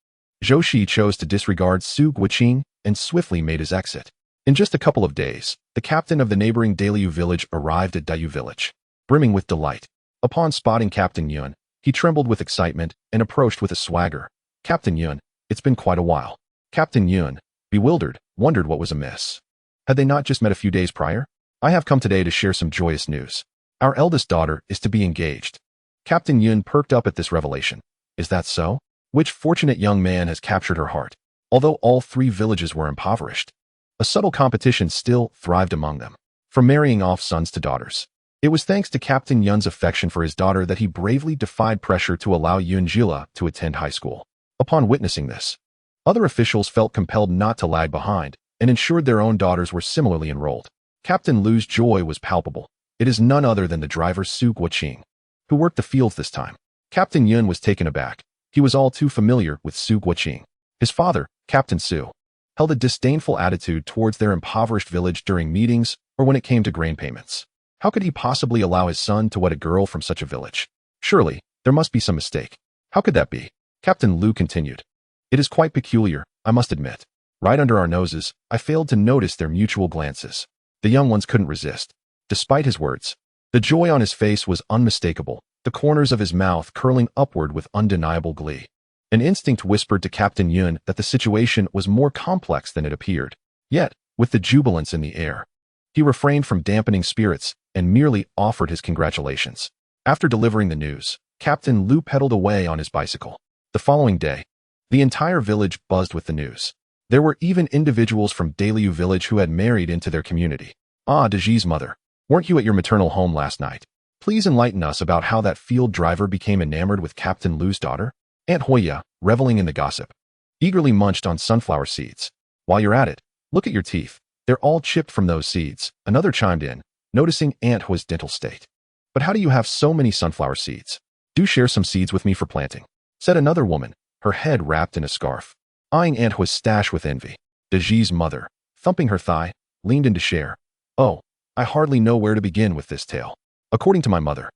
Zhou Shiyi chose to disregard Su Guiqing and swiftly made his exit. In just a couple of days, the captain of the neighboring Daliu village arrived at Daliu village, brimming with delight. Upon spotting Captain Yun, he trembled with excitement and approached with a swagger. "Captain Yun, it's been quite a while." Captain Yun, bewildered, wondered what was amiss. Had they not just met a few days prior? "I have come today to share some joyous news. Our eldest daughter is to be engaged." Captain Yun perked up at this revelation. "Is that so? Which fortunate young man has captured her heart?" Although all three villages were impoverished, a subtle competition still thrived among them, from marrying off sons to daughters. It was thanks to Captain Yun's affection for his daughter that he bravely defied pressure to allow Yun Jila to attend high school. Upon witnessing this, other officials felt compelled not to lag behind and ensured their own daughters were similarly enrolled. Captain Lu's joy was palpable. It is none other than the driver Su Guiqing, who worked the fields this time. Captain Yun was taken aback. He was all too familiar with Su Guiqing. His father, Captain Su, held a disdainful attitude towards their impoverished village during meetings or when it came to grain payments. How could he possibly allow his son to wed a girl from such a village? Surely, there must be some mistake. How could that be? Captain Lu continued. "It is quite peculiar, I must admit. Right under our noses, I failed to notice their mutual glances." The young ones couldn't resist. Despite his words, the joy on his face was unmistakable, the corners of his mouth curling upward with undeniable glee. An instinct whispered to Captain Yun that the situation was more complex than it appeared. Yet, with the jubilance in the air, he refrained from dampening spirits and merely offered his congratulations. After delivering the news, Captain Lu pedaled away on his bicycle. The following day, the entire village buzzed with the news. There were even individuals from Daliu village who had married into their community. "Ah, Deji's mother, weren't you at your maternal home last night? Please enlighten us about how that field driver became enamored with Captain Lu's daughter." Aunt Hoya, reveling in the gossip, eagerly munched on sunflower seeds. "While you're at it, look at your teeth. They're all chipped from those seeds," another chimed in, noticing Aunt Hoya's dental state. "But how do you have so many sunflower seeds? Do share some seeds with me for planting," said another woman, her head wrapped in a scarf, eyeing Aunt Hoya's stash with envy. Deji's mother, thumping her thigh, leaned in to share. "Oh, I hardly know where to begin with this tale. According to my mother,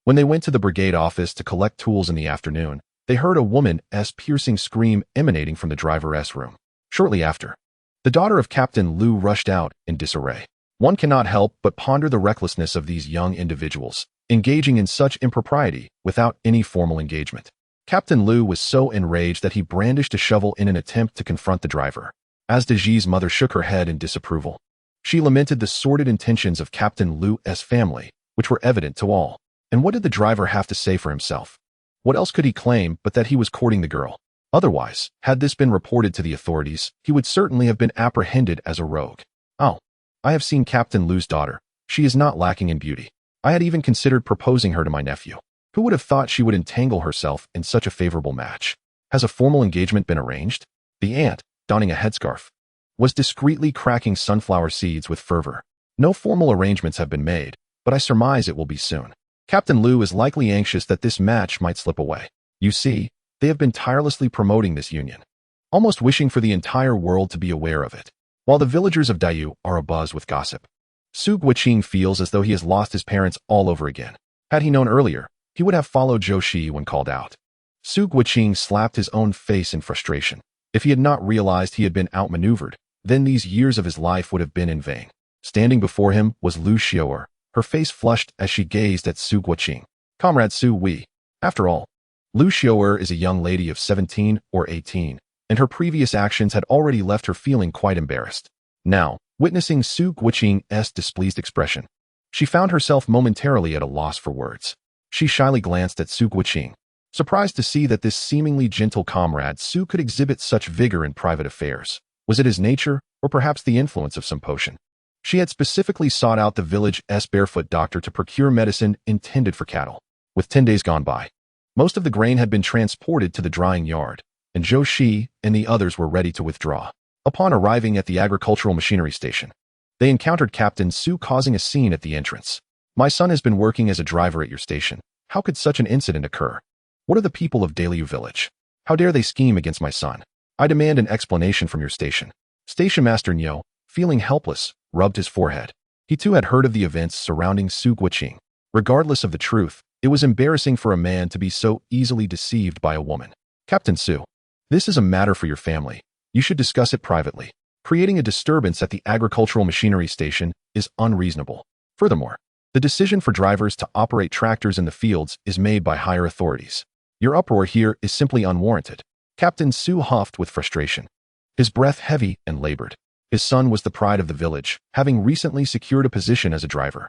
when they went to the brigade office to collect tools in the afternoon, they heard a woman's piercing scream emanating from the driver's room. Shortly after, the daughter of Captain Lu rushed out in disarray. One cannot help but ponder the recklessness of these young individuals, engaging in such impropriety without any formal engagement. Captain Lu was so enraged that he brandished a shovel in an attempt to confront the driver. As Deji's mother shook her head in disapproval, she lamented the sordid intentions of Captain Lu's family, which were evident to all. And what did the driver have to say for himself? What else could he claim but that he was courting the girl? Otherwise, had this been reported to the authorities, he would certainly have been apprehended as a rogue. "Oh, I have seen Captain Lu's daughter. She is not lacking in beauty. I had even considered proposing her to my nephew. Who would have thought she would entangle herself in such a favorable match? Has a formal engagement been arranged?" The aunt, donning a headscarf, was discreetly cracking sunflower seeds with fervor. "No formal arrangements have been made, but I surmise it will be soon. Captain Lu is likely anxious that this match might slip away. You see, they have been tirelessly promoting this union, almost wishing for the entire world to be aware of it, while the villagers of Daliu are abuzz with gossip. Su Guiqing feels as though he has lost his parents all over again. Had he known earlier, he would have followed Zhou Shiyi when called out." Su Guiqing slapped his own face in frustration. If he had not realized he had been outmaneuvered, then these years of his life would have been in vain. Standing before him was Lu Xiaoer, her face flushed as she gazed at Su Guiqing. "Comrade Su Wei." After all, Lu Xiaoer is a young lady of 17 or 18, and her previous actions had already left her feeling quite embarrassed. Now, witnessing Su Guiqing's displeased expression, she found herself momentarily at a loss for words. She shyly glanced at Su Guiqing, surprised to see that this seemingly gentle comrade Su could exhibit such vigor in private affairs. Was it his nature, or perhaps the influence of some potion? She had specifically sought out the village's barefoot doctor to procure medicine intended for cattle. With 10 days gone by, most of the grain had been transported to the drying yard, and Zhou Shiyi and the others were ready to withdraw. Upon arriving at the agricultural machinery station, they encountered Captain Su causing a scene at the entrance. "My son has been working as a driver at your station. How could such an incident occur? What are the people of Daliu village? How dare they scheme against my son? I demand an explanation from your station." Station Master Nyo, feeling helpless, rubbed his forehead. He too had heard of the events surrounding Su Guiqing. Regardless of the truth, it was embarrassing for a man to be so easily deceived by a woman. "Captain Su, this is a matter for your family. You should discuss it privately. Creating a disturbance at the agricultural machinery station is unreasonable. Furthermore, the decision for drivers to operate tractors in the fields is made by higher authorities. Your uproar here is simply unwarranted." Captain Su huffed with frustration, his breath heavy and labored. His son was the pride of the village, having recently secured a position as a driver.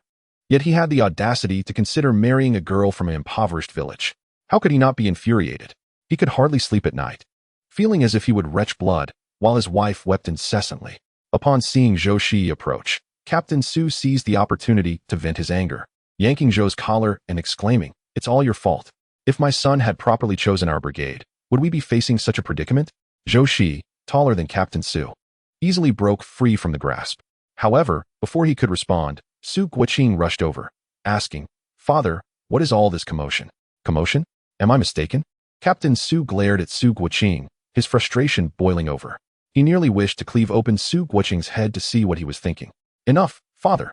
Yet he had the audacity to consider marrying a girl from an impoverished village. How could he not be infuriated? He could hardly sleep at night, feeling as if he would retch blood, while his wife wept incessantly. Upon seeing Zhou Shiyi approach, Captain Su seized the opportunity to vent his anger, yanking Zhou's collar and exclaiming, "It's all your fault. If my son had properly chosen our brigade, would we be facing such a predicament?" Zhou Shiyi, taller than Captain Su, easily broke free from the grasp. However, before he could respond, Su Guiqing rushed over, asking, "Father, what is all this commotion?" "Commotion? Am I mistaken?" Captain Su glared at Su Guiqing, his frustration boiling over. He nearly wished to cleave open Su Guiqing's head to see what he was thinking. "Enough, father.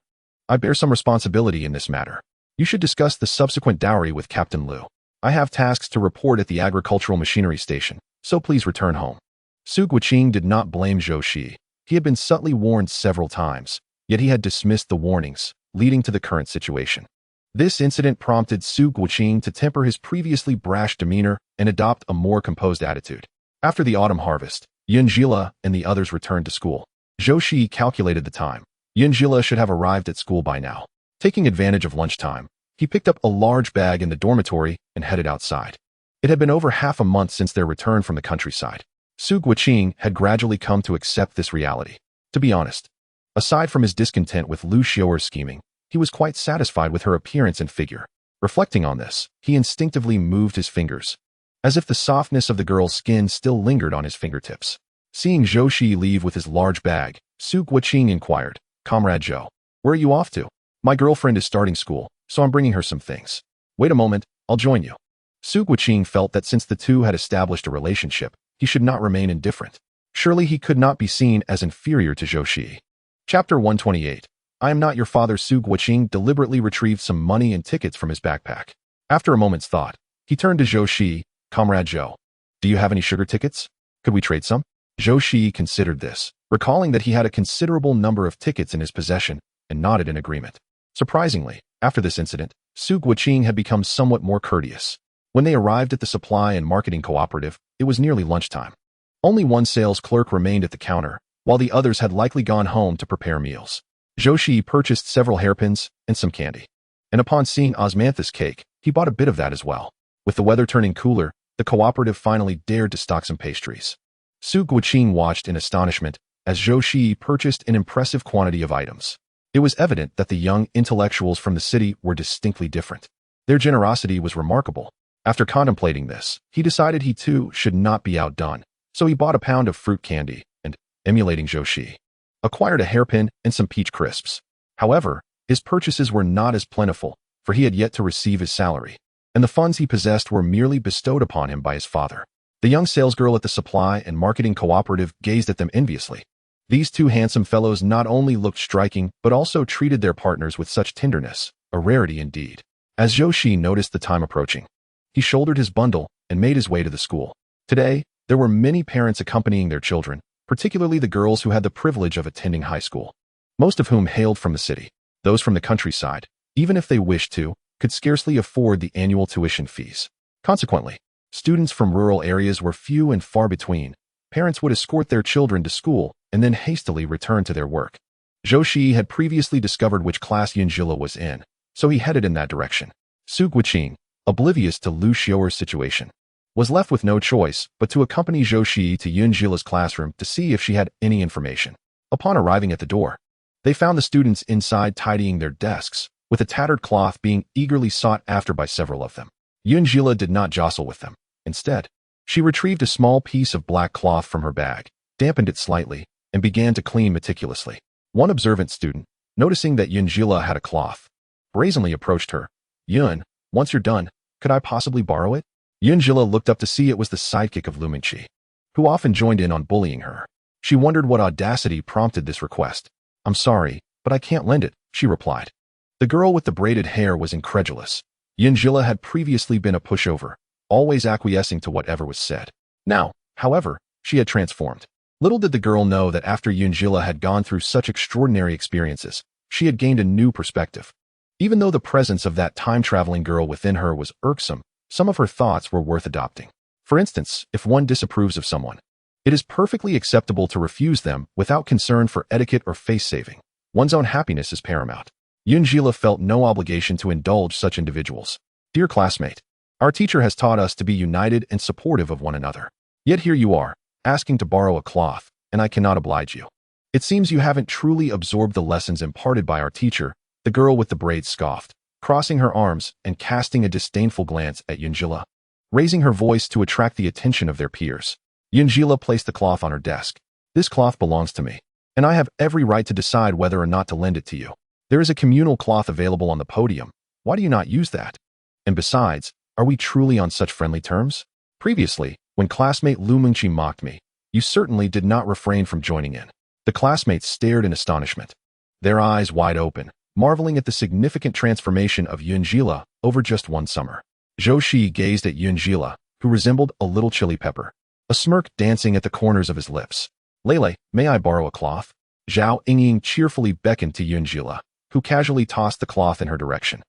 I bear some responsibility in this matter. You should discuss the subsequent dowry with Captain Liu. I have tasks to report at the agricultural machinery station, so please return home." Su Guiqing did not blame Zhou Shiyi. He had been subtly warned several times, yet he had dismissed the warnings, leading to the current situation. This incident prompted Su Guiqing to temper his previously brash demeanor and adopt a more composed attitude. After the autumn harvest, Yunjila and the others returned to school. Zhou Shiyi calculated the time. Yunjila should have arrived at school by now. Taking advantage of lunchtime, he picked up a large bag in the dormitory and headed outside. It had been over half a month since their return from the countryside. Su Guiqing had gradually come to accept this reality. To be honest, aside from his discontent with Lu Xiaoer's scheming, he was quite satisfied with her appearance and figure. Reflecting on this, he instinctively moved his fingers, as if the softness of the girl's skin still lingered on his fingertips. Seeing Zhou Shiyi leave with his large bag, Su Guiqing inquired, "Comrade Zhou, where are you off to?" "My girlfriend is starting school, so I'm bringing her some things." "Wait a moment, I'll join you." Su Guiqing felt that since the two had established a relationship, he should not remain indifferent. Surely he could not be seen as inferior to Zhou Shiyi. Chapter 128. "I am not your father." Su Guiqing deliberately retrieved some money and tickets from his backpack. After a moment's thought, he turned to Zhou Shiyi, "Comrade Zhou, do you have any sugar tickets? Could we trade some?" Zhou Shiyi considered this, recalling that he had a considerable number of tickets in his possession, and nodded in agreement. Surprisingly, after this incident, Su Guiqing had become somewhat more courteous. When they arrived at the supply and marketing cooperative, it was nearly lunchtime. Only one sales clerk remained at the counter, while the others had likely gone home to prepare meals. Zhou Shiyi purchased several hairpins and some candy. And upon seeing osmanthus cake, he bought a bit of that as well. With the weather turning cooler, the cooperative finally dared to stock some pastries. Su Guiqing watched in astonishment as Zhou Shiyi purchased an impressive quantity of items. It was evident that the young intellectuals from the city were distinctly different. Their generosity was remarkable. After contemplating this, he decided he too should not be outdone, so he bought a pound of fruit candy and, emulating Zhou Shiyi, acquired a hairpin and some peach crisps. However, his purchases were not as plentiful, for he had yet to receive his salary, and the funds he possessed were merely bestowed upon him by his father. The young salesgirl at the supply and marketing cooperative gazed at them enviously. These two handsome fellows not only looked striking, but also treated their partners with such tenderness, a rarity indeed. As Zhou Shiyi noticed the time approaching, he shouldered his bundle and made his way to the school. Today, there were many parents accompanying their children, particularly the girls who had the privilege of attending high school, most of whom hailed from the city. Those from the countryside, even if they wished to, could scarcely afford the annual tuition fees. Consequently, students from rural areas were few and far between. Parents would escort their children to school and then hastily return to their work. Zhou Shiyi had previously discovered which class Yunjila was in, so he headed in that direction. Su Guiqing, oblivious to Lu Xiaoer's situation, was left with no choice but to accompany Zhou Shiyi to Yunjila's classroom to see if she had any information. Upon arriving at the door, They found the students inside tidying their desks, with a tattered cloth being eagerly sought after by several of them. Yunjila did not jostle with them. Instead, she retrieved a small piece of black cloth from her bag, dampened it slightly, and began to clean meticulously. One observant student, noticing that Yunjila had a cloth, brazenly approached her. "Yun, once you're done, could I possibly borrow it?" Yunjila looked up to see it was the sidekick of Lumingqi, who often joined in on bullying her. She wondered what audacity prompted this request. "I'm sorry, but I can't lend it," she replied. The girl with the braided hair was incredulous. Yunjila had previously been a pushover, always acquiescing to whatever was said. Now, however, she had transformed. Little did the girl know that after Yunjila had gone through such extraordinary experiences, she had gained a new perspective. Even though the presence of that time-traveling girl within her was irksome, some of her thoughts were worth adopting. For instance, if one disapproves of someone, it is perfectly acceptable to refuse them without concern for etiquette or face-saving. One's own happiness is paramount. Yunjila felt no obligation to indulge such individuals. "Dear classmate, our teacher has taught us to be united and supportive of one another. Yet here you are, asking to borrow a cloth, and I cannot oblige you. It seems you haven't truly absorbed the lessons imparted by our teacher," the girl with the braids scoffed, crossing her arms and casting a disdainful glance at Yunjila. Raising her voice to attract the attention of their peers, Yunjila placed the cloth on her desk. "This cloth belongs to me, and I have every right to decide whether or not to lend it to you. There is a communal cloth available on the podium. Why do you not use that? And besides, are we truly on such friendly terms? Previously, when classmate Lumingqi mocked me, you certainly did not refrain from joining in." The classmates stared in astonishment, their eyes wide open, marveling at the significant transformation of Yunjila over just one summer. Zhou Shiyi gazed at Yunjila, who resembled a little chili pepper, a smirk dancing at the corners of his lips. "Lele, may I borrow a cloth?" Zhao Yingying cheerfully beckoned to Yunjila, who casually tossed the cloth in her direction.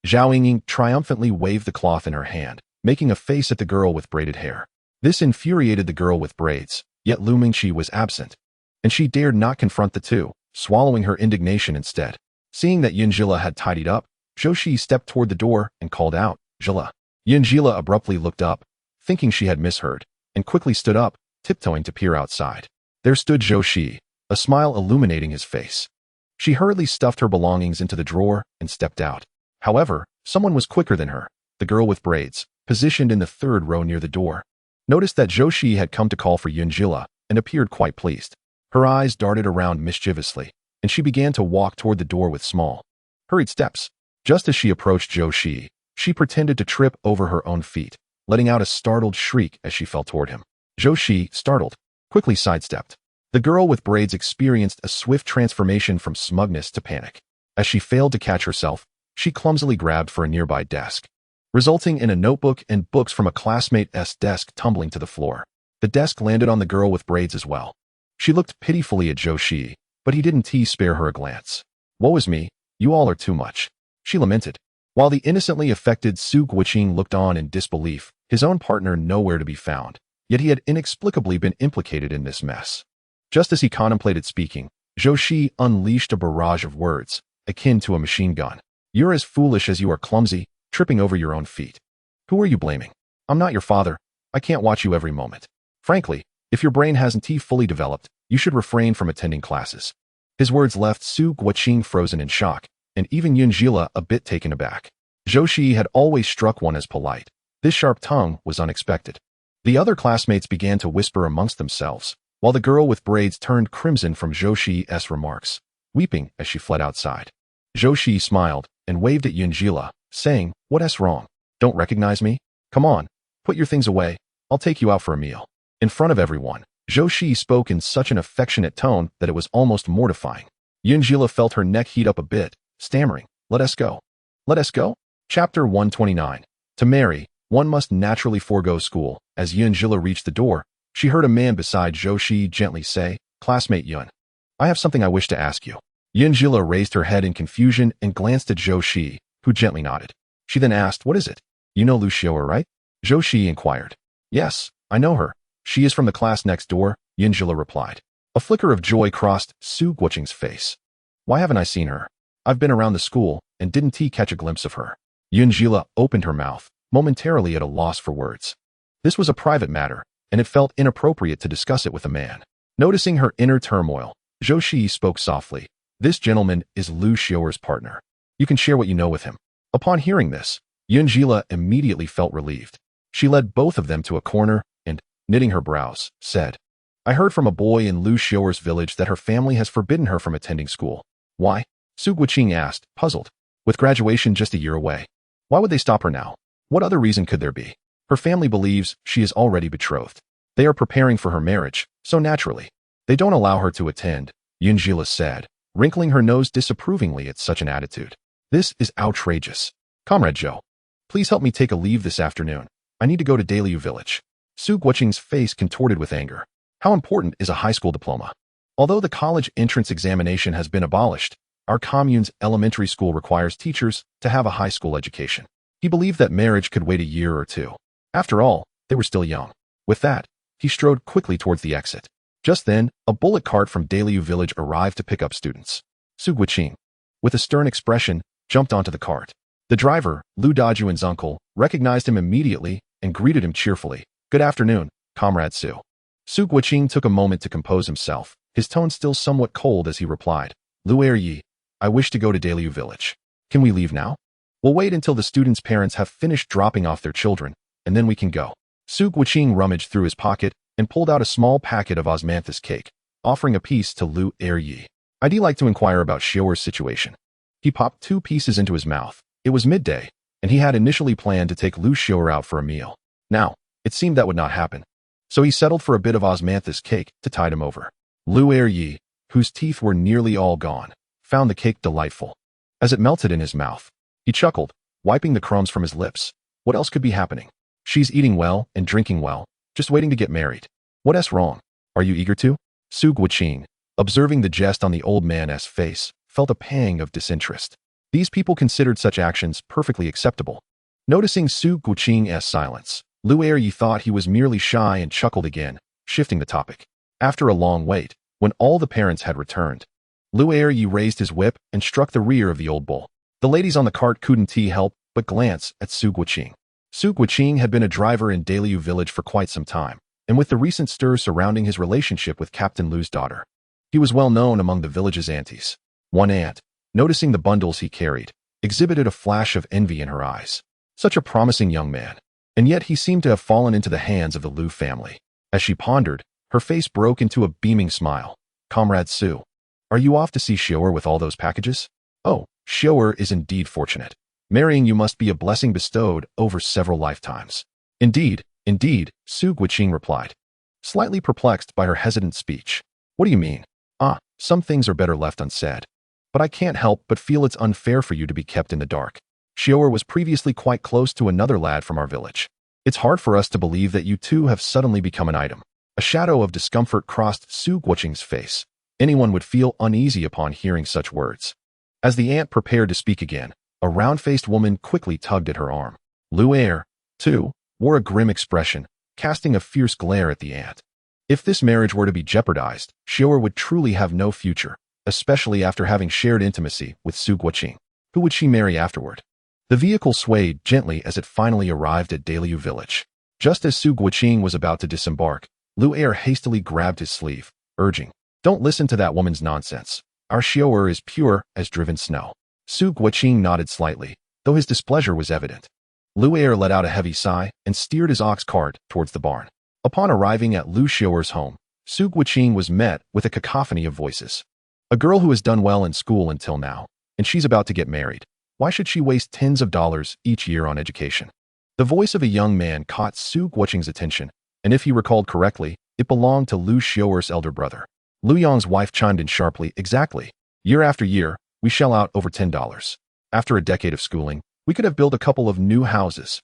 Zhao Yingying triumphantly waved the cloth in her hand, making a face at the girl with braided hair. This infuriated the girl with braids, yet Lumingqi was absent, and she dared not confront the two, swallowing her indignation instead. Seeing that Yunjila had tidied up, Zhou Shiyi stepped toward the door and called out, "Jila." Yunjila abruptly looked up, thinking she had misheard, and quickly stood up, tiptoeing to peer outside. There stood Zhou Shiyi, a smile illuminating his face. She hurriedly stuffed her belongings into the drawer and stepped out. However, someone was quicker than her. The girl with braids, positioned in the third row near the door, noticed that Zhou Shiyi had come to call for Yunjila and appeared quite pleased. Her eyes darted around mischievously, and she began to walk toward the door with small, hurried steps. Just as she approached Zhou Shiyi, she pretended to trip over her own feet, letting out a startled shriek as she fell toward him. Zhou Shiyi, startled, quickly sidestepped. The girl with braids experienced a swift transformation from smugness to panic. As she failed to catch herself, she clumsily grabbed for a nearby desk, resulting in a notebook and books from a classmate's desk tumbling to the floor. The desk landed on the girl with braids as well. She looked pitifully at Zhou Shiyi, but he didn't spare her a glance. "Woe is me, you all are too much," she lamented. While the innocently affected Su Guiqing looked on in disbelief, his own partner nowhere to be found, yet he had inexplicably been implicated in this mess. Just as he contemplated speaking, Zhou Shiyi unleashed a barrage of words, akin to a machine gun. "You're as foolish as you are clumsy, tripping over your own feet. Who are you blaming? I'm not your father. I can't watch you every moment. Frankly, if your brain hasn't fully developed, you should refrain from attending classes." His words left Su Guiqing frozen in shock, and even Yunjila a bit taken aback. Zhou Shiyi had always struck one as polite. This sharp tongue was unexpected. The other classmates began to whisper amongst themselves, while the girl with braids turned crimson from Zhou Shiyi's remarks, weeping as she fled outside. Zhou Shiyi smiled and waved at Yunjila, saying, "What's wrong? Don't recognize me? Come on, put your things away. I'll take you out for a meal." In front of everyone, Zhou Shiyi spoke in such an affectionate tone that it was almost mortifying. Yunjila felt her neck heat up a bit, stammering, "Let us go. Let us go?" Chapter 129. To marry, one must naturally forego school. As Yunjila reached the door, she heard a man beside Zhou Shiyi gently say, "Classmate Yun, I have something I wish to ask you." Yunjila raised her head in confusion and glanced at Zhou Shiyi, who gently nodded. She then asked, "What is it? You know Lu Xiaoer, right?" Zhou Shiyi inquired. "Yes, I know her. She is from the class next door," Yunjila replied. A flicker of joy crossed Su Guiqing's face. "Why haven't I seen her? I've been around the school, and didn't catch a glimpse of her." Yunjila opened her mouth, momentarily at a loss for words. This was a private matter, and it felt inappropriate to discuss it with a man. Noticing her inner turmoil, Zhou Shiyi spoke softly, This gentleman is Lu Xiaoer's partner. You can share what you know with him. Upon hearing this, Yunjila immediately felt relieved. She led both of them to a corner and, knitting her brows, said, I heard from a boy in Lu Xiaoer's village that her family has forbidden her from attending school. Why? Su Guoqing asked, puzzled. With graduation just a year away. Why would they stop her now? What other reason could there be? Her family believes she is already betrothed. They are preparing for her marriage, so naturally, they don't allow her to attend, Yunjila said, wrinkling her nose disapprovingly at such an attitude. This is outrageous. Comrade Zhou, please help me take a leave this afternoon. I need to go to Daliu village. Su Guoqing's face contorted with anger. How important is a high school diploma? Although the college entrance examination has been abolished, our commune's elementary school requires teachers to have a high school education. He believed that marriage could wait a year or two. After all, they were still young. With that, he strode quickly towards the exit. Just then, a bullock cart from Daliu village arrived to pick up students. Su Guoqing, with a stern expression, jumped onto the cart. The driver, Lu Dajuan's uncle, recognized him immediately and greeted him cheerfully. Good afternoon, Comrade Su. Su Guoqing took a moment to compose himself, his tone still somewhat cold as he replied, Lu Yi, I wish to go to Daliu village. Can we leave now? We'll wait until the students' parents have finished dropping off their children, and then we can go. Su Guoqing rummaged through his pocket and pulled out a small packet of osmanthus cake, offering a piece to Lu Yi. I'd like to inquire about Xiaoer's situation. He popped 2 pieces into his mouth. It was midday, and he had initially planned to take Lu Xiaoer out for a meal. Now, it seemed that would not happen. So he settled for a bit of osmanthus cake to tide him over. Lu Yi, whose teeth were nearly all gone, found the cake delightful. As it melted in his mouth, he chuckled, wiping the crumbs from his lips. What else could be happening? She's eating well and drinking well, just waiting to get married. What's wrong? Are you eager to? Su Guoqing, observing the jest on the old man's face, felt a pang of disinterest. These people considered such actions perfectly acceptable. Noticing Su Guoqing's silence, Lu Yi thought he was merely shy and chuckled again, shifting the topic. After a long wait, when all the parents had returned, Lu Yi raised his whip and struck the rear of the old bull. The ladies on the cart couldn't help but glance at Su Guoqing. Su Guoqing had been a driver in Daliu village for quite some time, and with the recent stir surrounding his relationship with Captain Lu's daughter, he was well known among the village's aunties. One aunt, noticing the bundles he carried, exhibited a flash of envy in her eyes. Such a promising young man, and yet he seemed to have fallen into the hands of the Lu family. As she pondered, her face broke into a beaming smile. Comrade Su, are you off to see Xiaoer with all those packages? Oh, Xiaoer is indeed fortunate. Marrying you must be a blessing bestowed over several lifetimes. Indeed, Su Guoqing replied, slightly perplexed by her hesitant speech. What do you mean? Some things are better left unsaid. But I can't help but feel it's unfair for you to be kept in the dark. Xiaoer was previously quite close to another lad from our village. It's hard for us to believe that you two have suddenly become an item. A shadow of discomfort crossed Su Guoqing's face. Anyone would feel uneasy upon hearing such words. As the aunt prepared to speak again, a round-faced woman quickly tugged at her arm. Lu, too, wore a grim expression, casting a fierce glare at the aunt. If this marriage were to be jeopardized, Xiaoer would truly have no future, especially after having shared intimacy with Su Guoqing. Who would she marry afterward? The vehicle swayed gently as it finally arrived at Daliu village. Just as Su Guoqing was about to disembark, Lu hastily grabbed his sleeve, urging, Don't listen to that woman's nonsense. Our Xiaoer is pure as driven snow. Su Guoqing nodded slightly, though his displeasure was evident. Lu let out a heavy sigh and steered his ox cart towards the barn. Upon arriving at Lu Xiaoer's home, Su Guoqing was met with a cacophony of voices. A girl who has done well in school until now, and she's about to get married. Why should she waste tens of dollars each year on education? The voice of a young man caught Su Guoqing's attention, and if he recalled correctly, it belonged to Lu Xiaoer's elder brother. Lu Yang's wife chimed in sharply, exactly. Year after year, we shell out over $10. After a decade of schooling, we could have built a couple of new houses.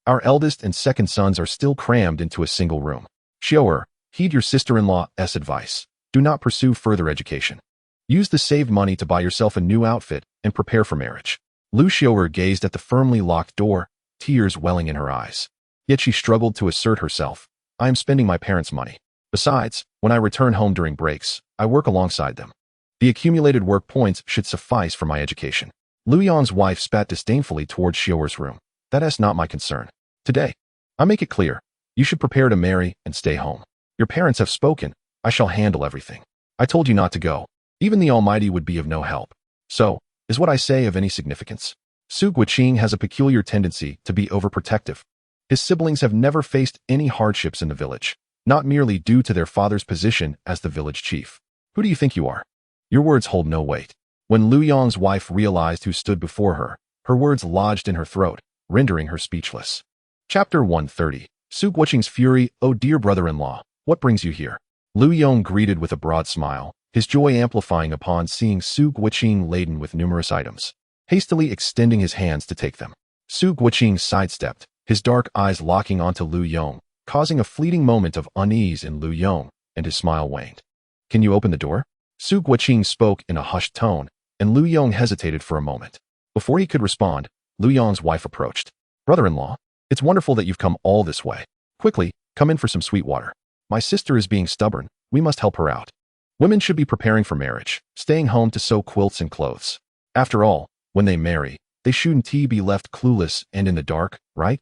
Our eldest and second sons are still crammed into a single room. Xiaoer, heed your sister-in-law's advice. Do not pursue further education. Use the saved money to buy yourself a new outfit and prepare for marriage. Lu Xiaoer gazed at the firmly locked door, tears welling in her eyes. Yet she struggled to assert herself. I am spending my parents' money. Besides, when I return home during breaks, I work alongside them. The accumulated work points should suffice for my education. Lu Yang's wife spat disdainfully towards Xiaoer's room. That is not my concern. Today, I make it clear. You should prepare to marry and stay home. Your parents have spoken. I shall handle everything. I told you not to go. Even the Almighty would be of no help. So, is what I say of any significance? Su Guiqing has a peculiar tendency to be overprotective. His siblings have never faced any hardships in the village, not merely due to their father's position as the village chief. Who do you think you are? Your words hold no weight. When Lu Yong's wife realized who stood before her, her words lodged in her throat, rendering her speechless. Chapter 130. Su Guiqing's fury. Oh dear brother-in-law, what brings you here? Lu Yong greeted with a broad smile, his joy amplifying upon seeing Su Guiqing laden with numerous items, hastily extending his hands to take them. Su Guiqing sidestepped, his dark eyes locking onto Lu Yong, causing a fleeting moment of unease in Lu Yong, and his smile waned. Can you open the door? Su Guiqing spoke in a hushed tone, and Lu Yong hesitated for a moment. Before he could respond, Lu Yong's wife approached. Brother-in-law, it's wonderful that you've come all this way. Quickly, come in for some sweet water. My sister is being stubborn, we must help her out. Women should be preparing for marriage, staying home to sew quilts and clothes. After all, when they marry, they shouldn't be left clueless and in the dark, right?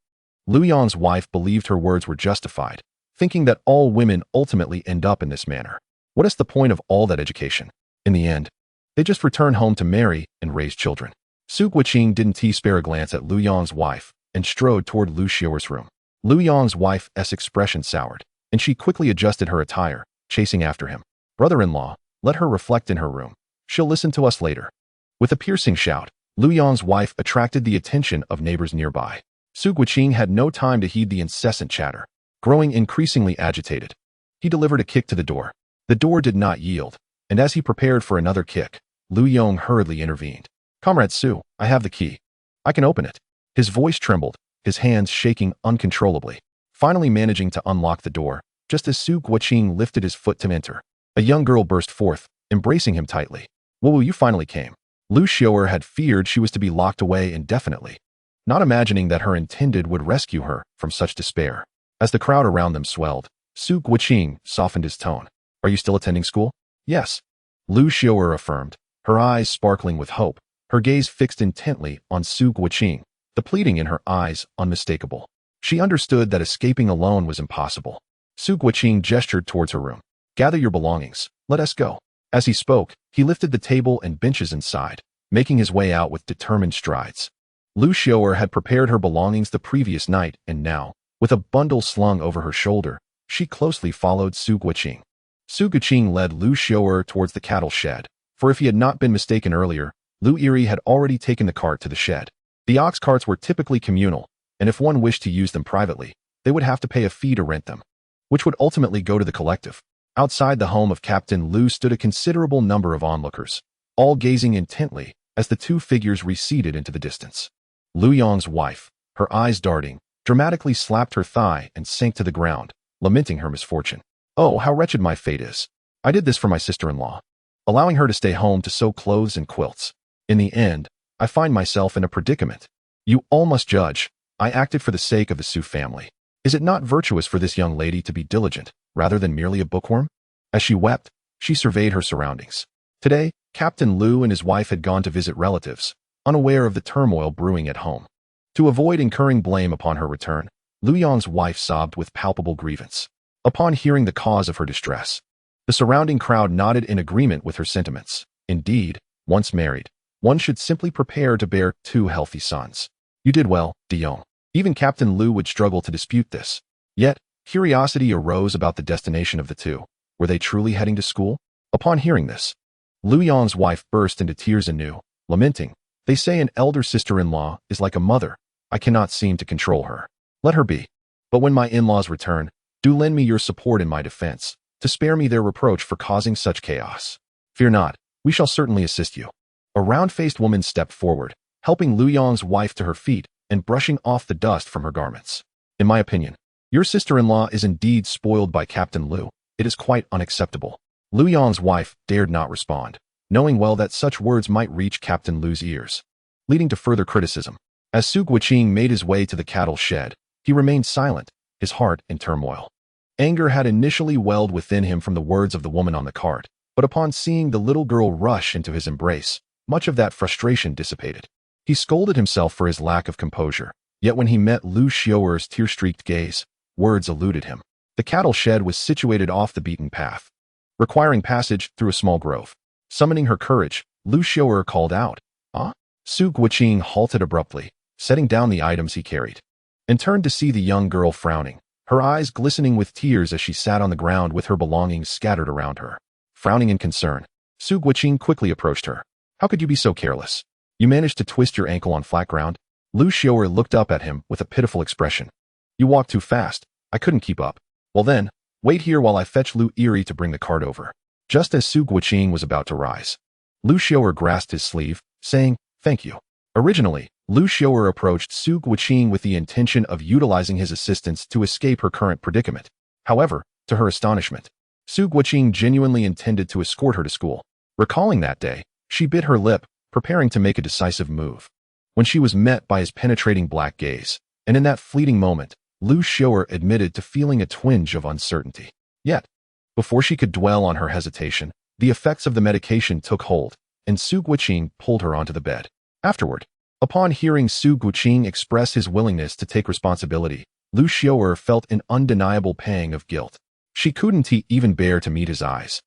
Lu Yong's wife believed her words were justified, thinking that all women ultimately end up in this manner. What is the point of all that education? In the end, they just return home to marry and raise children. Su Guiqing didn't spare a glance at Lu Yong's wife and strode toward Lu Xiaoer's room. Lu Yong's wife's expression soured, and she quickly adjusted her attire, chasing after him. Brother-in-law, let her reflect in her room. She'll listen to us later. With a piercing shout, Lu Yong's wife attracted the attention of neighbors nearby. Su Guiqing had no time to heed the incessant chatter. Growing increasingly agitated, he delivered a kick to the door. The door did not yield, and as he prepared for another kick, Lu Yong hurriedly intervened. Comrade Su, I have the key. I can open it. His voice trembled, his hands shaking uncontrollably, finally managing to unlock the door, just as Su Guiqing lifted his foot to enter. A young girl burst forth, embracing him tightly. Well, you finally came. Lu Xiaoer had feared she was to be locked away indefinitely, not imagining that her intended would rescue her from such despair. As the crowd around them swelled, Su Guiqing softened his tone. Are you still attending school? Yes. Lu Xiaoer affirmed, her eyes sparkling with hope, her gaze fixed intently on Su Guiqing, the pleading in her eyes unmistakable. She understood that escaping alone was impossible. Su Guiqing gestured towards her room. Gather your belongings, let us go. As he spoke, he lifted the table and benches inside, making his way out with determined strides. Lu Xiaoer had prepared her belongings the previous night, and now, with a bundle slung over her shoulder, she closely followed Su Guiqing. Su Guiqing led Lu Xiaoer towards the cattle shed, for if he had not been mistaken earlier, Lu Yiri had already taken the cart to the shed. The ox carts were typically communal, and if one wished to use them privately, they would have to pay a fee to rent them, which would ultimately go to the collective. Outside the home of Captain Lu stood a considerable number of onlookers, all gazing intently as the two figures receded into the distance. Lu Yong's wife, her eyes darting, dramatically slapped her thigh and sank to the ground, lamenting her misfortune. Oh, how wretched my fate is. I did this for my sister-in-law, allowing her to stay home to sew clothes and quilts. In the end, I find myself in a predicament. You all must judge. I acted for the sake of the Su family. Is it not virtuous for this young lady to be diligent, rather than merely a bookworm? As she wept, she surveyed her surroundings. Today, Captain Lu and his wife had gone to visit relatives, unaware of the turmoil brewing at home. To avoid incurring blame upon her return, Lu Yong's wife sobbed with palpable grievance. Upon hearing the cause of her distress, the surrounding crowd nodded in agreement with her sentiments. Indeed, once married, one should simply prepare to bear 2 healthy sons. You did well, De Yong. Even Captain Lu would struggle to dispute this. Yet, curiosity arose about the destination of the two. Were they truly heading to school? Upon hearing this, Lu Yong's wife burst into tears anew, lamenting, They say an elder sister-in-law is like a mother. I cannot seem to control her. Let her be. But when my in-laws return, do lend me your support in my defense, to spare me their reproach for causing such chaos. Fear not, we shall certainly assist you. A round-faced woman stepped forward, helping Lu Yong's wife to her feet and brushing off the dust from her garments. In my opinion, your sister-in-law is indeed spoiled by Captain Lu. It is quite unacceptable. Lu Yong's wife dared not respond, knowing well that such words might reach Captain Lu's ears, leading to further criticism. As Su Guiqing made his way to the cattle shed, he remained silent, his heart in turmoil. Anger had initially welled within him from the words of the woman on the cart, but upon seeing the little girl rush into his embrace, much of that frustration dissipated. He scolded himself for his lack of composure, yet when he met Lu Xiaoer's tear-streaked gaze, words eluded him. The cattle shed was situated off the beaten path, requiring passage through a small grove. Summoning her courage, Lu Xiao'er called out, "Ah?" Su Guoqing halted abruptly, setting down the items he carried, and turned to see the young girl frowning, her eyes glistening with tears as she sat on the ground with her belongings scattered around her. Frowning in concern, Su Guoqing quickly approached her. "How could you be so careless? You managed to twist your ankle on flat ground?" Lu Xiao'er looked up at him with a pitiful expression. "You walked too fast. I couldn't keep up." "Well then, wait here while I fetch Lu Yiri to bring the cart over." Just as Su Guoqing was about to rise, Lu Xiao'er grasped his sleeve, saying, "Thank you." Originally, Lu Xiao'er approached Su Guoqing with the intention of utilizing his assistance to escape her current predicament. However, to her astonishment, Su Guoqing genuinely intended to escort her to school. Recalling that day, she bit her lip, preparing to make a decisive move, when she was met by his penetrating black gaze, and in that fleeting moment, Lu Xiao'er admitted to feeling a twinge of uncertainty. Yet, before she could dwell on her hesitation, the effects of the medication took hold, and Su Guoqing pulled her onto the bed. Afterward, upon hearing Su Guoqing express his willingness to take responsibility, Lu Xiao'er felt an undeniable pang of guilt. She couldn't even bear to meet his eyes,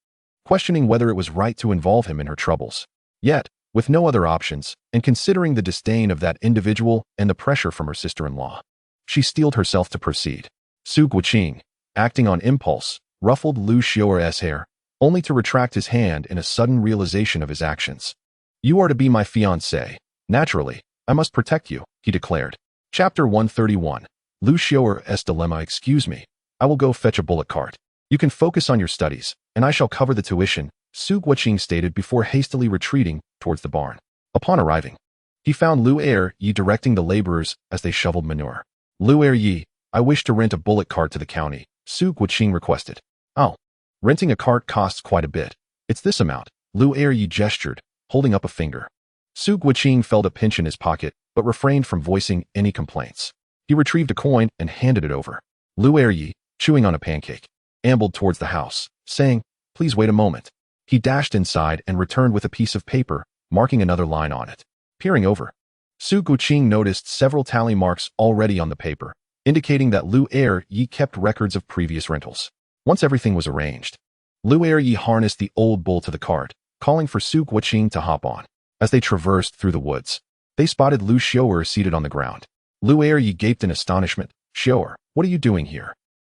questioning whether it was right to involve him in her troubles. Yet, with no other options, and considering the disdain of that individual and the pressure from her sister-in-law, she steeled herself to proceed. Su Guoqing, acting on impulse, ruffled Lu Xiao'er's hair, only to retract his hand in a sudden realization of his actions. "You are to be my fiancé. Naturally, I must protect you," he declared. Chapter 131. Lu Xiao'er's dilemma. "Excuse me, I will go fetch a bullock cart. You can focus on your studies, and I shall cover the tuition," Su Guoqing stated before hastily retreating towards the barn. Upon arriving, he found Lu Yi directing the laborers as they shoveled manure. "Lu Yi, I wish to rent a bullock cart to the county," Su Guoqing requested. "Oh, renting a cart costs quite a bit. It's this amount," Lu Yi gestured, holding up a finger. Su Guoqing felt a pinch in his pocket, but refrained from voicing any complaints. He retrieved a coin and handed it over. Lu Yi, chewing on a pancake, ambled towards the house, saying, "Please wait a moment." He dashed inside and returned with a piece of paper, marking another line on it. Peering over, Su Guoqing noticed several tally marks already on the paper, indicating that Lu Yi kept records of previous rentals. Once everything was arranged, Lu Yi harnessed the old bull to the cart, calling for Su Guoqing to hop on. As they traversed through the woods, they spotted Lu Xiao'er seated on the ground. Lu Yi gaped in astonishment. "Xiao'er, what are you doing here?"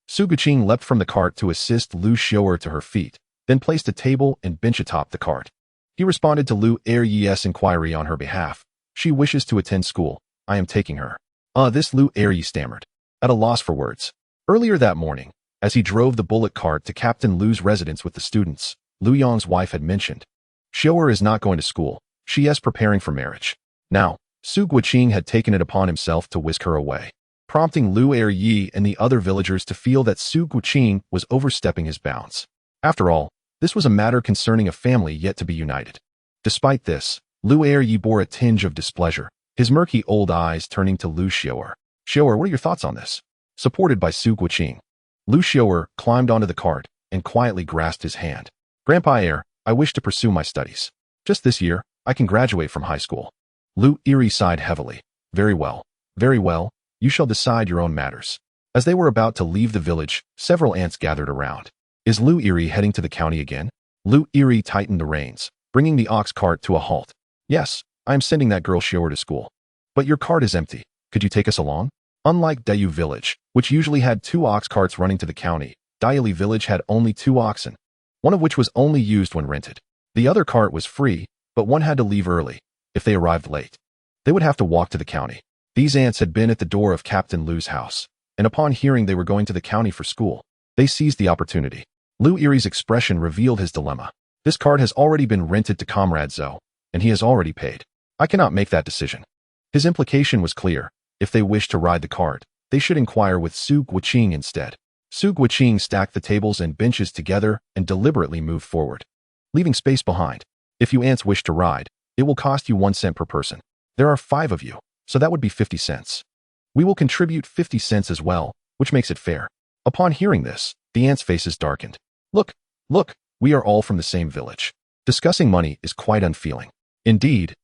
Su Guoqing leapt from the cart to assist Lu Xiao'er to her feet, then placed a table and bench atop the cart. He responded to Lu Yi's inquiry on her behalf. "She wishes to attend school. I am taking her." This Lu Yi stammered, at a loss for words. Earlier that morning, as he drove the bullock cart to Captain Lu's residence with the students, Lu Yong's wife had mentioned, "Xiao'er is not going to school. She is preparing for marriage." Now, Su Guoqing had taken it upon himself to whisk her away, prompting Lu Yi and the other villagers to feel that Su Guoqing was overstepping his bounds. After all, this was a matter concerning a family yet to be united. Despite this, Lu Yi bore a tinge of displeasure, his murky old eyes turning to Lu Xiao'er. "Xiao'er, what are your thoughts on this?" Supported by Su Guoqing, Lu Xiao'er climbed onto the cart and quietly grasped his hand. "Grandpa, I wish to pursue my studies. Just this year, I can graduate from high school." Lu Yi sighed heavily. Very well. You shall decide your own matters." As they were about to leave the village, several ants gathered around. "Is Lu Yi heading to the county again?" Lu Yi tightened the reins, bringing the ox cart to a halt. "Yes, I am sending that girl Xiao'er to school. But your cart is empty. Could you take us along?" Unlike Dayu village, which usually had 2 ox carts running to the county, Daili village had only 2 oxen, one of which was only used when rented. The other cart was free, but one had to leave early. If they arrived late, they would have to walk to the county. These ants had been at the door of Captain Lu's house, and upon hearing they were going to the county for school, they seized the opportunity. Lu Yi's expression revealed his dilemma. This cart has already been rented to Comrade Zhou, and he has already paid. I cannot make that decision. His implication was clear. If they wished to ride the cart, they should inquire with Su Guoqing instead. Su Guoqing stacked the tables and benches together and deliberately moved forward, leaving space behind. "If you ants wish to ride, it will cost you 1 cent per person. There are 5 of you, so that would be 50 cents. We will contribute 50 cents as well, which makes it fair." Upon hearing this, the ants' faces darkened. Look, we are all from the same village. Discussing money is quite unfeeling." Indeed,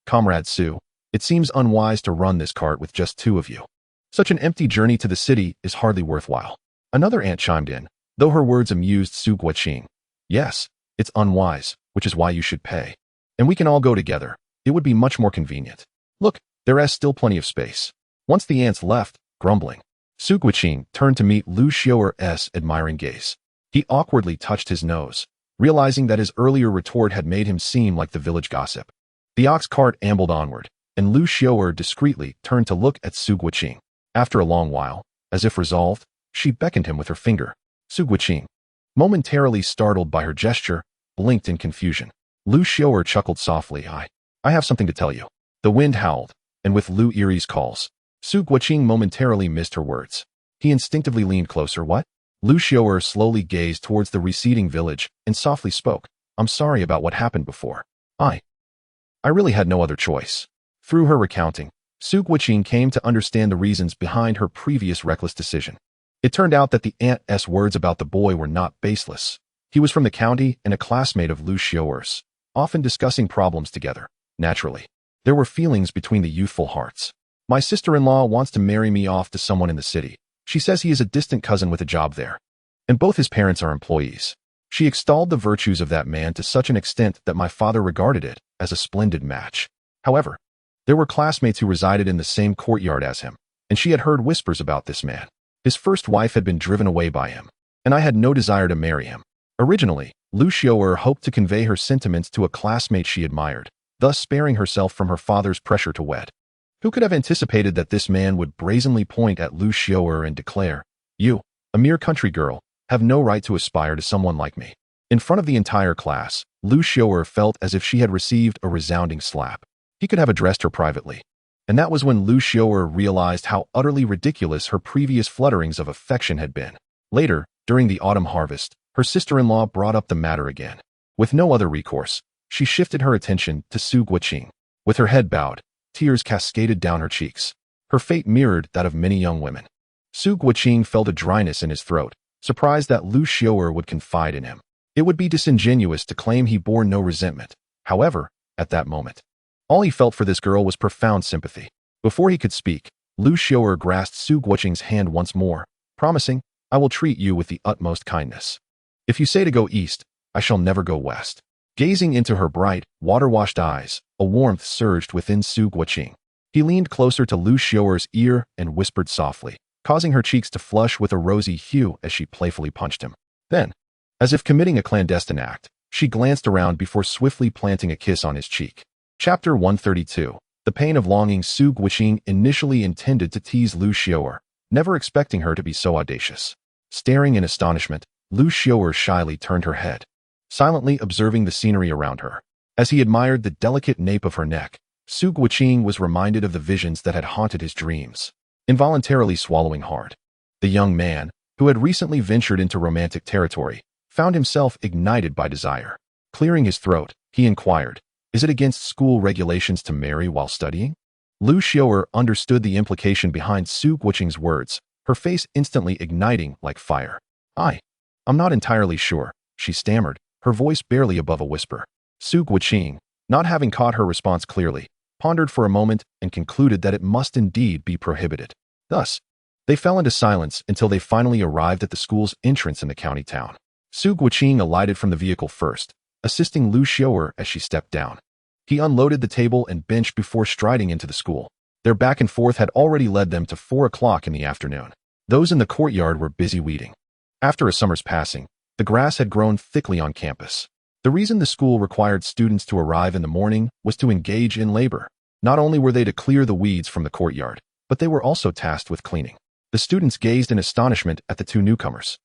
Comrade Su, it seems unwise to run this cart with just 2 of you. Such an empty journey to the city is hardly worthwhile." Another ant chimed in, though her words amused Su Guoqing. "Yes, it's unwise, which is why you should pay. And we can all go together. It would be much more convenient. Look, there's still plenty of space. Once the ants left, grumbling, Su Guiqing turned to meet Lu Xiaoer's admiring gaze. He awkwardly touched his nose, realizing that his earlier retort had made him seem like the village gossip. The ox cart ambled onward, and Lu Xiaoer discreetly turned to look at Su Guiqing. After a long while, as if resolved, she beckoned him with her finger. Su Guiqing, momentarily startled by her gesture, blinked in confusion. Lu Xiaoer chuckled softly. I have something to tell you. The wind howled, and with Lu Yiri's calls, Su Guiqing momentarily missed her words. He instinctively leaned closer. What? Lu Xiaoer slowly gazed towards the receding village and softly spoke. I'm sorry about what happened before. I really had no other choice. Through her recounting, Su Guiqing came to understand the reasons behind her previous reckless decision. It turned out that the aunt's words about the boy were not baseless. He was from the county and a classmate of Lu Xiaoer's, often discussing problems together. Naturally, there were feelings between the youthful hearts. My sister-in-law wants to marry me off to someone in the city. She says he is a distant cousin with a job there, and both his parents are employees. She extolled the virtues of that man to such an extent that my father regarded it as a splendid match. However, there were classmates who resided in the same courtyard as him, and she had heard whispers about this man. His first wife had been driven away by him, and I had no desire to marry him. Originally, Lu Xiaoer hoped to convey her sentiments to a classmate she admired, thus sparing herself from her father's pressure to wed. Who could have anticipated that this man would brazenly point at Lu Xiaoer and declare, "You, a mere country girl, have no right to aspire to someone like me." In front of the entire class, Lu Xiaoer felt as if she had received a resounding slap. He could have addressed her privately. And that was when Lu Xiaoer realized how utterly ridiculous her previous flutterings of affection had been. Later, during the autumn harvest, her sister-in-law brought up the matter again. With no other recourse, she shifted her attention to Su Guiqing. With her head bowed, tears cascaded down her cheeks. Her fate mirrored that of many young women. Su Guiqing felt a dryness in his throat, surprised that Lu Xiaoer would confide in him. It would be disingenuous to claim he bore no resentment. However, at that moment, all he felt for this girl was profound sympathy. Before he could speak, Lu Xiaoer grasped Su Guiqing's hand once more, promising, "I will treat you with the utmost kindness. If you say to go east, I shall never go west." Gazing into her bright, water-washed eyes, a warmth surged within Su Guiqing. He leaned closer to Lu Xiaoer's ear and whispered softly, causing her cheeks to flush with a rosy hue as she playfully punched him. Then, as if committing a clandestine act, she glanced around before swiftly planting a kiss on his cheek. Chapter 132. The pain of longing. Su Guiqing initially intended to tease Lu Xiaoer, never expecting her to be so audacious. Staring in astonishment, Lu Xiaoer shyly turned her head, silently observing the scenery around her. As he admired the delicate nape of her neck, Su Guiqing was reminded of the visions that had haunted his dreams. Involuntarily swallowing hard, the young man, who had recently ventured into romantic territory, found himself ignited by desire. Clearing his throat, he inquired, "Is it against school regulations to marry while studying?" Lu Xiaoer understood the implication behind Su Guiqing's words, her face instantly igniting like fire. I'm not entirely sure," she stammered, her voice barely above a whisper. Su Guiqing, not having caught her response clearly, pondered for a moment and concluded that it must indeed be prohibited. Thus, they fell into silence until they finally arrived at the school's entrance in the county town. Su Guiqing alighted from the vehicle first, assisting Lu Xiaoer as she stepped down. He unloaded the table and bench before striding into the school. Their back and forth had already led them to 4 o'clock in the afternoon. Those in the courtyard were busy weeding. After a summer's passing, the grass had grown thickly on campus. The reason the school required students to arrive in the morning was to engage in labor. Not only were they to clear the weeds from the courtyard, but they were also tasked with cleaning. The students gazed in astonishment at the 2 newcomers.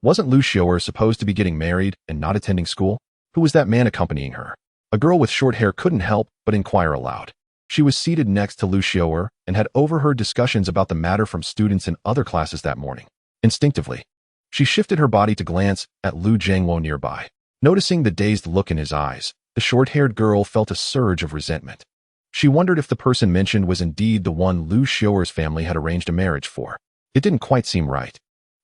Wasn't Lu Xiaoer supposed to be getting married and not attending school? Who was that man accompanying her? A girl with short hair couldn't help but inquire aloud. She was seated next to Lu Xiaoer and had overheard discussions about the matter from students in other classes that morning. Instinctively, she shifted her body to glance at Lu Jiangwo nearby. Noticing the dazed look in his eyes, the short-haired girl felt a surge of resentment. She wondered if the person mentioned was indeed the one Lu Xiaoer's family had arranged a marriage for. It didn't quite seem right.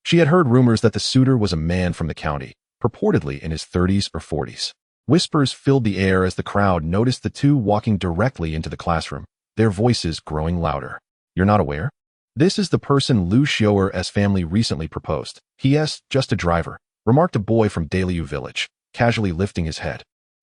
She had heard rumors that the suitor was a man from the county, purportedly in his 30s or 40s. Whispers filled the air as the crowd noticed the 2 walking directly into the classroom, their voices growing louder. "You're not aware? This is the person Lu Xiaoer's family recently proposed. He is just a driver," remarked a boy from Daliu village, casually lifting his head.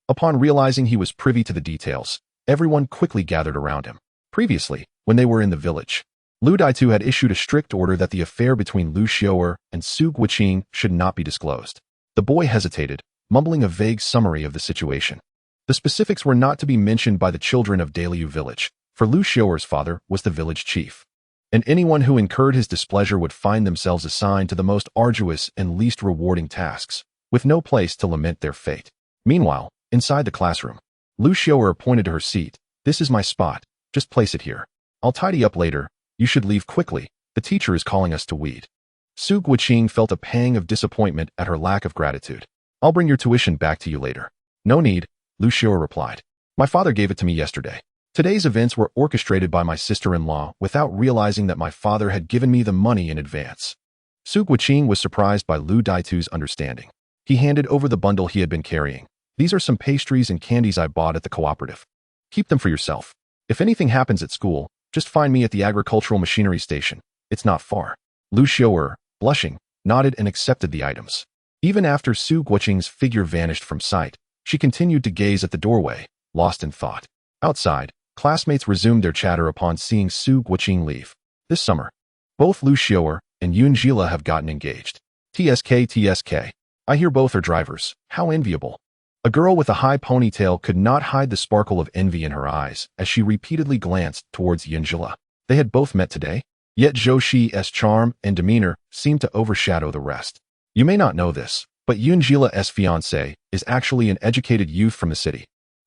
Upon realizing he was privy to the details, everyone quickly gathered around him. Previously, when they were in the village, Lu Daitu had issued a strict order that the affair between Lu Xiao'er and Su Guiqing should not be disclosed. The boy hesitated, mumbling a vague summary of the situation. The specifics were not to be mentioned by the children of Daliu village, for Lu Xiao'er's father was the village chief, and anyone who incurred his displeasure would find themselves assigned to the most arduous and least rewarding tasks, with no place to lament their fate. Meanwhile, inside the classroom, Lu Xiao'er pointed to her seat. "This is my spot. Just place it here. I'll tidy up later. You should leave quickly. The teacher is calling us to weed." Su Guiqing felt a pang of disappointment at her lack of gratitude. "I'll bring your tuition back to you later." "No need," Lu Xiao'er replied. "My father gave it to me yesterday. Today's events were orchestrated by my sister-in-law without realizing that my father had given me the money in advance." Su Guiqing was surprised by Lu Daitu's understanding. He handed over the bundle he had been carrying. "These are some pastries and candies I bought at the cooperative. Keep them for yourself. If anything happens at school, just find me at the agricultural machinery station. It's not far." Lu Xiao'er, blushing, nodded and accepted the items. Even after Su Guiqing's figure vanished from sight, she continued to gaze at the doorway, lost in thought. Outside, classmates resumed their chatter upon seeing Su Guiqing leave. This summer, both Lu Xiao'er and Yun Jila have gotten engaged. TSK. I hear both are drivers. How enviable. A girl with a high ponytail could not hide the sparkle of envy in her eyes as she repeatedly glanced towards Yunjila. They had both met today, yet Zhou Shiyi's charm and demeanor seemed to overshadow the rest. You may not know this, but Yunjila's fiancé is actually an educated youth from the city.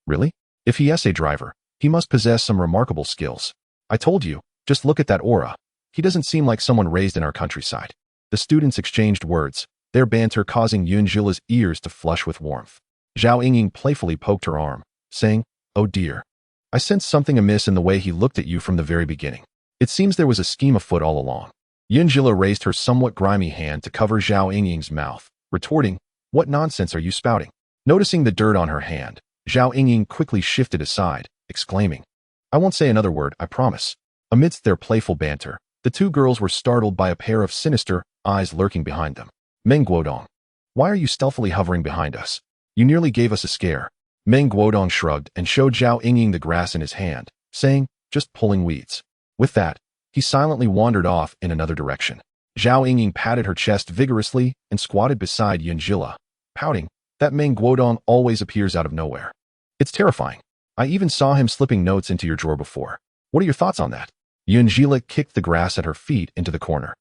Really? If he is a driver, he must possess some remarkable skills. I told you, just look at that aura. He doesn't seem like someone raised in our countryside. The students exchanged words, their banter causing Yunjila's ears to flush with warmth. Zhao Yingying playfully poked her arm, saying, "Oh dear. I sensed something amiss in the way he looked at you from the very beginning. It seems there was a scheme afoot all along." Yunjila raised her somewhat grimy hand to cover Zhao Yingying's mouth, retorting, "What nonsense are you spouting?" Noticing the dirt on her hand, Zhao Yingying quickly shifted aside, exclaiming, "I won't say another word, I promise." Amidst their playful banter, the two girls were startled by a pair of sinister eyes lurking behind them. "Meng Guodong, why are you stealthily hovering behind us? You nearly gave us a scare." Meng Guodong shrugged and showed Zhao Yingying the grass in his hand, saying, "Just pulling weeds." With that, he silently wandered off in another direction. Zhao Yingying patted her chest vigorously and squatted beside Yunjila, pouting, "That Meng Guodong always appears out of nowhere. It's terrifying. I even saw him slipping notes into your drawer before. What are your thoughts on that?" Yunjila kicked the grass at her feet into the corner.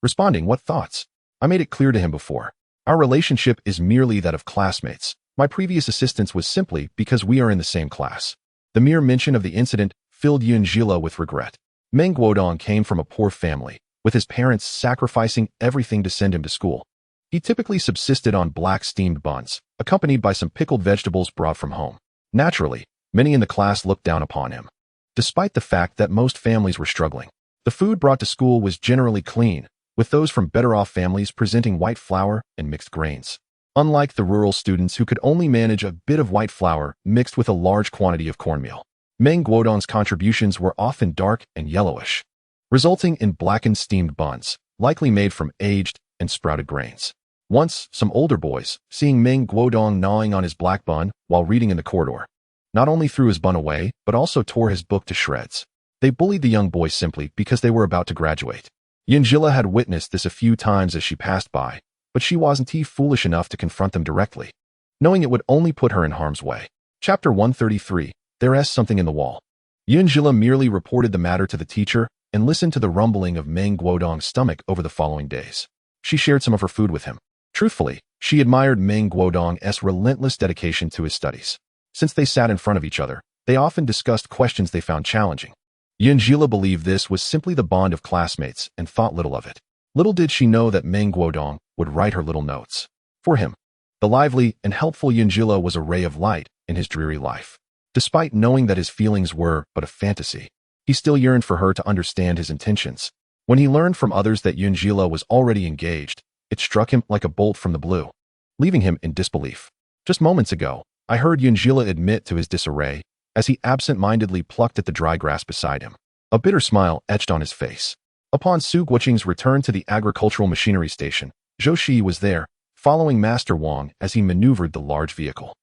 Responding, "What thoughts? I made it clear to him before. Our relationship is merely that of classmates. My previous assistance was simply because we are in the same class." The mere mention of the incident filled Yunjila with regret. Meng Guodong came from a poor family, with his parents sacrificing everything to send him to school. He typically subsisted on black steamed buns, accompanied by some pickled vegetables brought from home. Naturally, many in the class looked down upon him. Despite the fact that most families were struggling, the food brought to school was generally clean, with those from better-off families presenting white flour and mixed grains. Unlike the rural students who could only manage a bit of white flour mixed with a large quantity of cornmeal, Meng Guodong's contributions were often dark and yellowish, resulting in blackened steamed buns, likely made from aged and sprouted grains. Once, some older boys, seeing Meng Guodong gnawing on his black bun while reading in the corridor, not only threw his bun away, but also tore his book to shreds. They bullied the young boy simply because they were about to graduate. Yunjila had witnessed this a few times as she passed by, but she wasn't foolish enough to confront them directly, knowing it would only put her in harm's way. Chapter 133, There's Something in the Wall. Yunjila merely reported the matter to the teacher and listened to the rumbling of Meng Guodong's stomach over the following days. She shared some of her food with him. Truthfully, she admired Meng Guodong's relentless dedication to his studies. Since they sat in front of each other, they often discussed questions they found challenging. Yunjila believed this was simply the bond of classmates and thought little of it. Little did she know that Meng Guodong would write her little notes for him. The lively and helpful Yunjila was a ray of light in his dreary life. Despite knowing that his feelings were but a fantasy, he still yearned for her to understand his intentions. When he learned from others that Yunjila was already engaged, it struck him like a bolt from the blue, leaving him in disbelief. Just moments ago, I heard Yunjila admit to his disarray as he absent-mindedly plucked at the dry grass beside him. A bitter smile etched on his face. Upon Su Guiqing's return to the agricultural machinery station, Zhou Shiyi was there, following Master Wang as he maneuvered the large vehicle.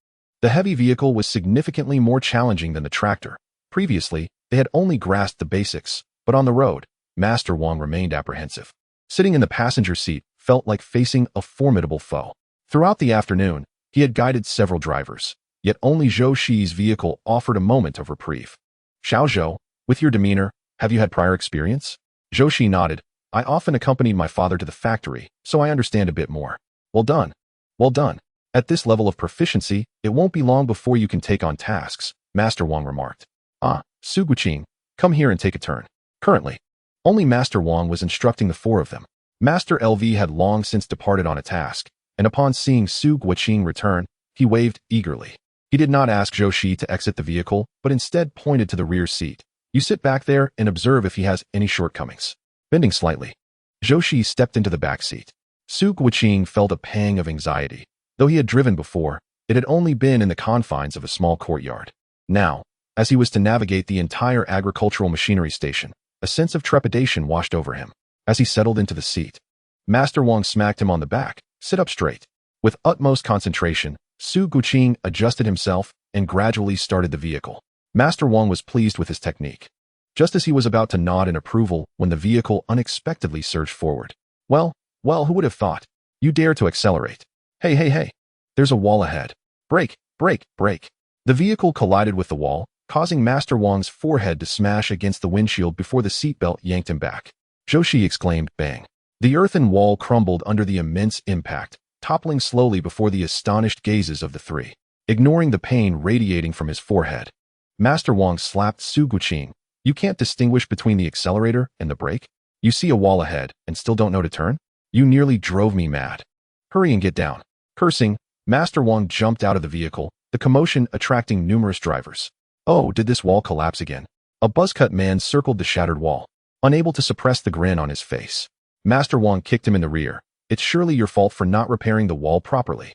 The heavy vehicle was significantly more challenging than the tractor. Previously, they had only grasped the basics, but on the road, Master Wang remained apprehensive. Sitting in the passenger seat felt like facing a formidable foe. Throughout the afternoon, he had guided several drivers, yet only Zhou Shiyi's vehicle offered a moment of reprieve. Xiao Zhou, with your demeanor, have you had prior experience? Zhou Shiyi nodded. I often accompanied my father to the factory, so I understand a bit more. Well done. Well done. At this level of proficiency, it won't be long before you can take on tasks, Master Wang remarked. Ah, Su Guqing, come here and take a turn. Currently, only Master Wang was instructing the four of them. Master LV had long since departed on a task, and upon seeing Su Guqing return, he waved eagerly. He did not ask Zhou Shiyi to exit the vehicle, but instead pointed to the rear seat. You sit back there and observe if he has any shortcomings. Bending slightly, Zhou Shiyi stepped into the back seat. Su Guqing felt a pang of anxiety. Though he had driven before, it had only been in the confines of a small courtyard. Now, as he was to navigate the entire agricultural machinery station, a sense of trepidation washed over him. As he settled into the seat, Master Wang smacked him on the back. Sit up straight. With utmost concentration, Su Guqing adjusted himself and gradually started the vehicle. Master Wang was pleased with his technique. Just as he was about to nod in approval when the vehicle unexpectedly surged forward. Well, who would have thought? You dare to accelerate. Hey. There's a wall ahead. Brake. The vehicle collided with the wall, causing Master Wang's forehead to smash against the windshield before the seatbelt yanked him back. Zhou Shiyi exclaimed, bang. The earthen wall crumbled under the immense impact, toppling slowly before the astonished gazes of the three, ignoring the pain radiating from his forehead. Master Wang slapped Su Guqing. You can't distinguish between the accelerator and the brake? You see a wall ahead and still don't know to turn? You nearly drove me mad. Hurry and get down. Cursing, Master Wang jumped out of the vehicle, the commotion attracting numerous drivers. Oh, did this wall collapse again? A buzzcut man circled the shattered wall, unable to suppress the grin on his face. Master Wang kicked him in the rear. It's surely your fault for not repairing the wall properly.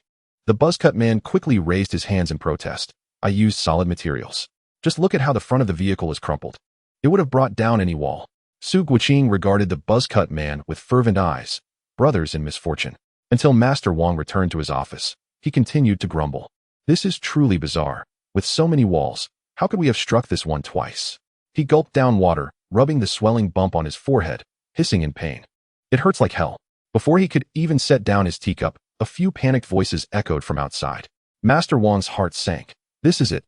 The buzzcut man quickly raised his hands in protest. I used solid materials. Just look at how the front of the vehicle is crumpled. It would have brought down any wall. Su Guqing regarded the buzzcut man with fervent eyes, brothers in misfortune. Until Master Wang returned to his office, he continued to grumble. This is truly bizarre. With so many walls, how could we have struck this one twice? He gulped down water, rubbing the swelling bump on his forehead, hissing in pain. It hurts like hell. Before he could even set down his teacup, a few panicked voices echoed from outside. Master Wang's heart sank. This is it.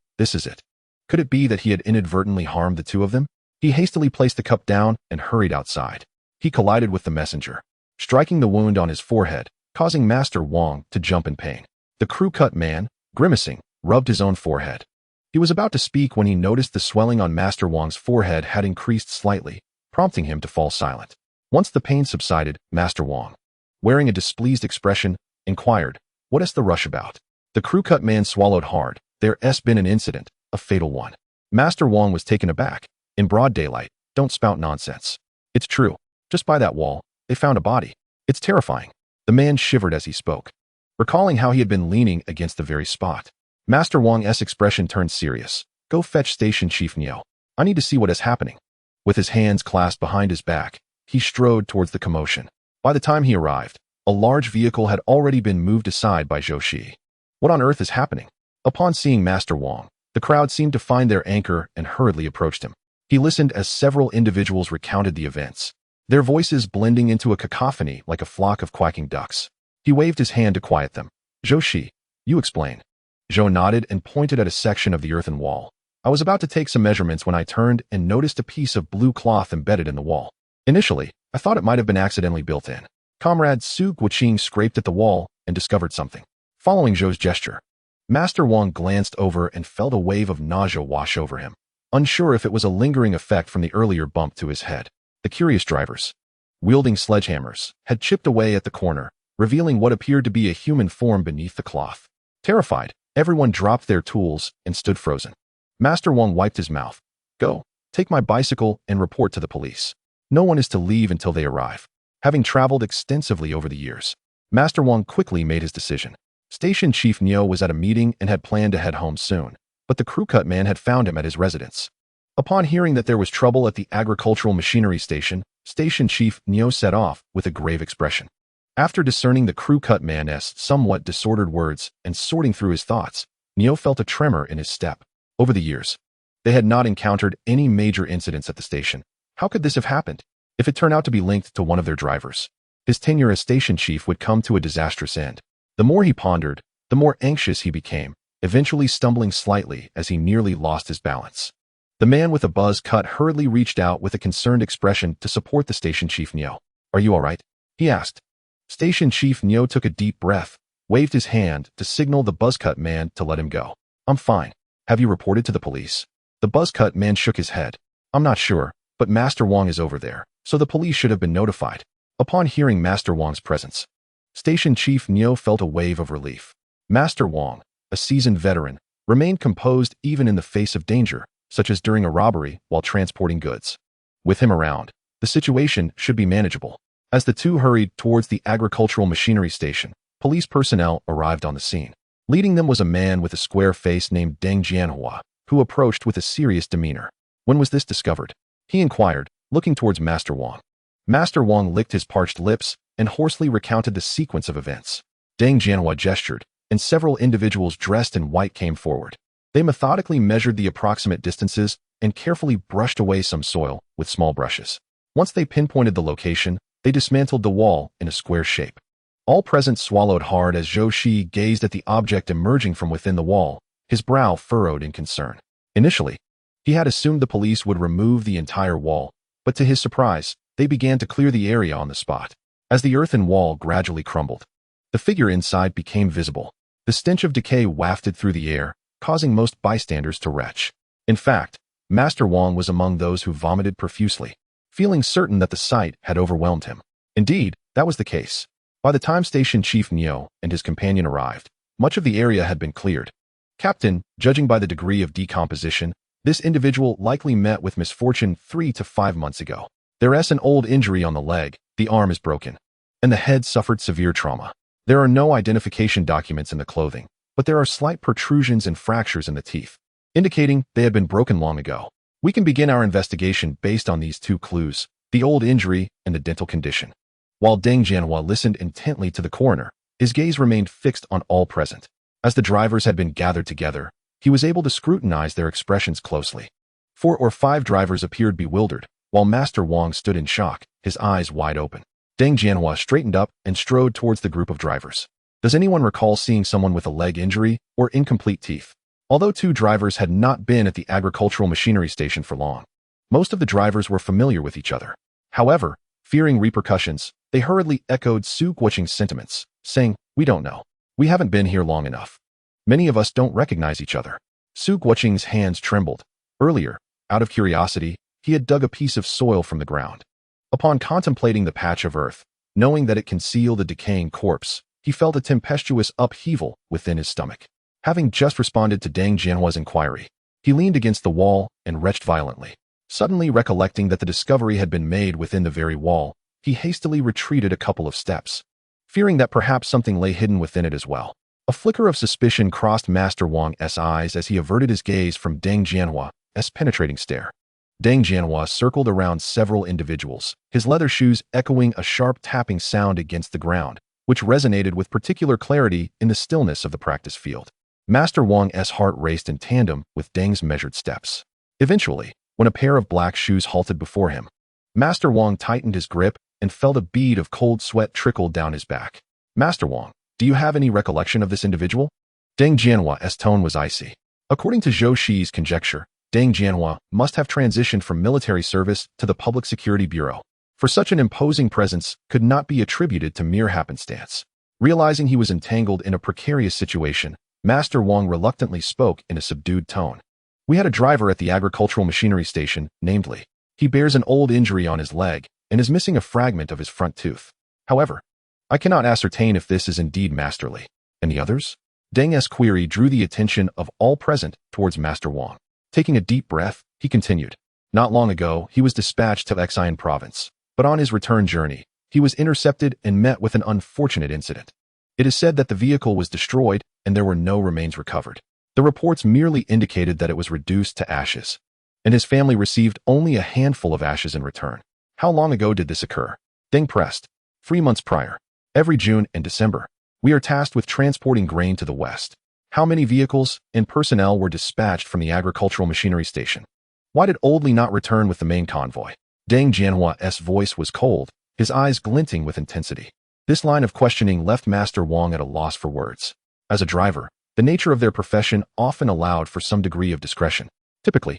Could it be that he had inadvertently harmed the two of them? He hastily placed the cup down and hurried outside. He collided with the messenger, striking the wound on his forehead, causing Master Wang to jump in pain. The crew-cut man, grimacing, rubbed his own forehead. He was about to speak when he noticed the swelling on Master Wang's forehead had increased slightly, prompting him to fall silent. Once the pain subsided, Master Wang, wearing a displeased expression, inquired, what is the rush about? The crew-cut man swallowed hard. There's been an incident, a fatal one. Master Wang was taken aback. In broad daylight, don't spout nonsense. It's true. Just by that wall, they found a body. It's terrifying. The man shivered as he spoke, recalling how he had been leaning against the very spot. Master Wang's expression turned serious. Go fetch Station Chief Niu. I need to see what is happening. With his hands clasped behind his back, he strode towards the commotion. By the time he arrived, a large vehicle had already been moved aside by Zhou Shiyi. What on earth is happening? Upon seeing Master Wang, the crowd seemed to find their anchor and hurriedly approached him. He listened as several individuals recounted the events, their voices blending into a cacophony like a flock of quacking ducks. He waved his hand to quiet them. Zhou Shiyi, you explain. Zhou nodded and pointed at a section of the earthen wall. I was about to take some measurements when I turned and noticed a piece of blue cloth embedded in the wall. Initially, I thought it might have been accidentally built in. Comrade Su Guqing scraped at the wall and discovered something. Following Zhou's gesture, Master Wang glanced over and felt a wave of nausea wash over him, unsure if it was a lingering effect from the earlier bump to his head. The curious drivers, wielding sledgehammers, had chipped away at the corner, revealing what appeared to be a human form beneath the cloth. Terrified, everyone dropped their tools and stood frozen. Master Wang wiped his mouth. Go, take my bicycle and report to the police. No one is to leave until they arrive. Having traveled extensively over the years, Master Wang quickly made his decision. Station Chief Niu was at a meeting and had planned to head home soon, but the crew-cut man had found him at his residence. Upon hearing that there was trouble at the agricultural machinery station, Station Chief Niu set off with a grave expression. After discerning the crew-cut man's somewhat disordered words and sorting through his thoughts, Neo felt a tremor in his step. Over the years, they had not encountered any major incidents at the station. How could this have happened? If it turned out to be linked to one of their drivers, his tenure as station chief would come to a disastrous end. The more he pondered, the more anxious he became, eventually stumbling slightly as he nearly lost his balance. The man with a buzz cut hurriedly reached out with a concerned expression to support the station chief. Neo, are you all right? He asked. Station chief Neo took a deep breath, waved his hand to signal the buzzcut man to let him go. I'm fine. Have you reported to the police? The buzzcut man shook his head. I'm not sure, but Master Wang is over there, so the police should have been notified. Upon hearing Master Wang's presence, Station Chief Neo felt a wave of relief. Master Wang, a seasoned veteran, remained composed even in the face of danger, such as during a robbery while transporting goods. With him around, the situation should be manageable. As the two hurried towards the agricultural machinery station, police personnel arrived on the scene. Leading them was a man with a square face named Deng Jianhua, who approached with a serious demeanor. When was this discovered? He inquired, looking towards Master Wang. Master Wang licked his parched lips and hoarsely recounted the sequence of events. Deng Jianhua gestured, and several individuals dressed in white came forward. They methodically measured the approximate distances and carefully brushed away some soil with small brushes. Once they pinpointed the location, they dismantled the wall in a square shape. All present swallowed hard as Zhou Shiyi gazed at the object emerging from within the wall, his brow furrowed in concern. Initially, he had assumed the police would remove the entire wall, but to his surprise, they began to clear the area on the spot. As the earthen wall gradually crumbled, the figure inside became visible. The stench of decay wafted through the air, causing most bystanders to retch. In fact, Master Wang was among those who vomited profusely, feeling certain that the sight had overwhelmed him. Indeed, that was the case. By the time Station Chief Neo and his companion arrived, much of the area had been cleared. Captain, judging by the degree of decomposition, this individual likely met with misfortune 3 to 5 months ago. There is an old injury on the leg, the arm is broken, and the head suffered severe trauma. There are no identification documents in the clothing, but there are slight protrusions and fractures in the teeth, indicating they had been broken long ago. We can begin our investigation based on these two clues, the old injury and the dental condition. While Deng Jianhua listened intently to the coroner, his gaze remained fixed on all present. As the drivers had been gathered together, he was able to scrutinize their expressions closely. 4 or 5 drivers appeared bewildered, while Master Wang stood in shock, his eyes wide open. Deng Jianhua straightened up and strode towards the group of drivers. Does anyone recall seeing someone with a leg injury or incomplete teeth? Although 2 drivers had not been at the agricultural machinery station for long, most of the drivers were familiar with each other. However, fearing repercussions, they hurriedly echoed Su Guoqing's sentiments, saying, "We don't know. We haven't been here long enough. Many of us don't recognize each other." Su Guoqing's hands trembled. Earlier, out of curiosity, he had dug a piece of soil from the ground. Upon contemplating the patch of earth, knowing that it concealed a decaying corpse, he felt a tempestuous upheaval within his stomach. Having just responded to Deng Jianhua's inquiry, he leaned against the wall and retched violently. Suddenly recollecting that the discovery had been made within the very wall, he hastily retreated a couple of steps, fearing that perhaps something lay hidden within it as well. A flicker of suspicion crossed Master Wang's eyes as he averted his gaze from Deng Jianhua's penetrating stare. Deng Jianhua circled around several individuals, his leather shoes echoing a sharp tapping sound against the ground, which resonated with particular clarity in the stillness of the practice field. Master Wang's heart raced in tandem with Deng's measured steps. Eventually, when a pair of black shoes halted before him, Master Wang tightened his grip and felt a bead of cold sweat trickle down his back. "Master Wang, do you have any recollection of this individual?" Deng Jianhua's tone was icy. According to Zhou Shiyi's conjecture, Deng Jianhua must have transitioned from military service to the Public Security Bureau, for such an imposing presence could not be attributed to mere happenstance. Realizing he was entangled in a precarious situation, Master Wang reluctantly spoke in a subdued tone. "We had a driver at the agricultural machinery station named Li. He bears an old injury on his leg and is missing a fragment of his front tooth. However, I cannot ascertain if this is indeed Master Li. And the others?" Deng's query drew the attention of all present towards Master Wang. Taking a deep breath, he continued. "Not long ago, he was dispatched to Xian province, but on his return journey, he was intercepted and met with an unfortunate incident. It is said that the vehicle was destroyed and there were no remains recovered. The reports merely indicated that it was reduced to ashes, and his family received only a handful of ashes in return." "How long ago did this occur?" Deng pressed. 3 months prior. Every June and December, we are tasked with transporting grain to the west. How many vehicles and personnel were dispatched from the agricultural machinery station? Why did Oldley not return with the main convoy? Deng Jianhua's voice was cold, his eyes glinting with intensity. This line of questioning left Master Wang at a loss for words. As a driver, the nature of their profession often allowed for some degree of discretion. Typically,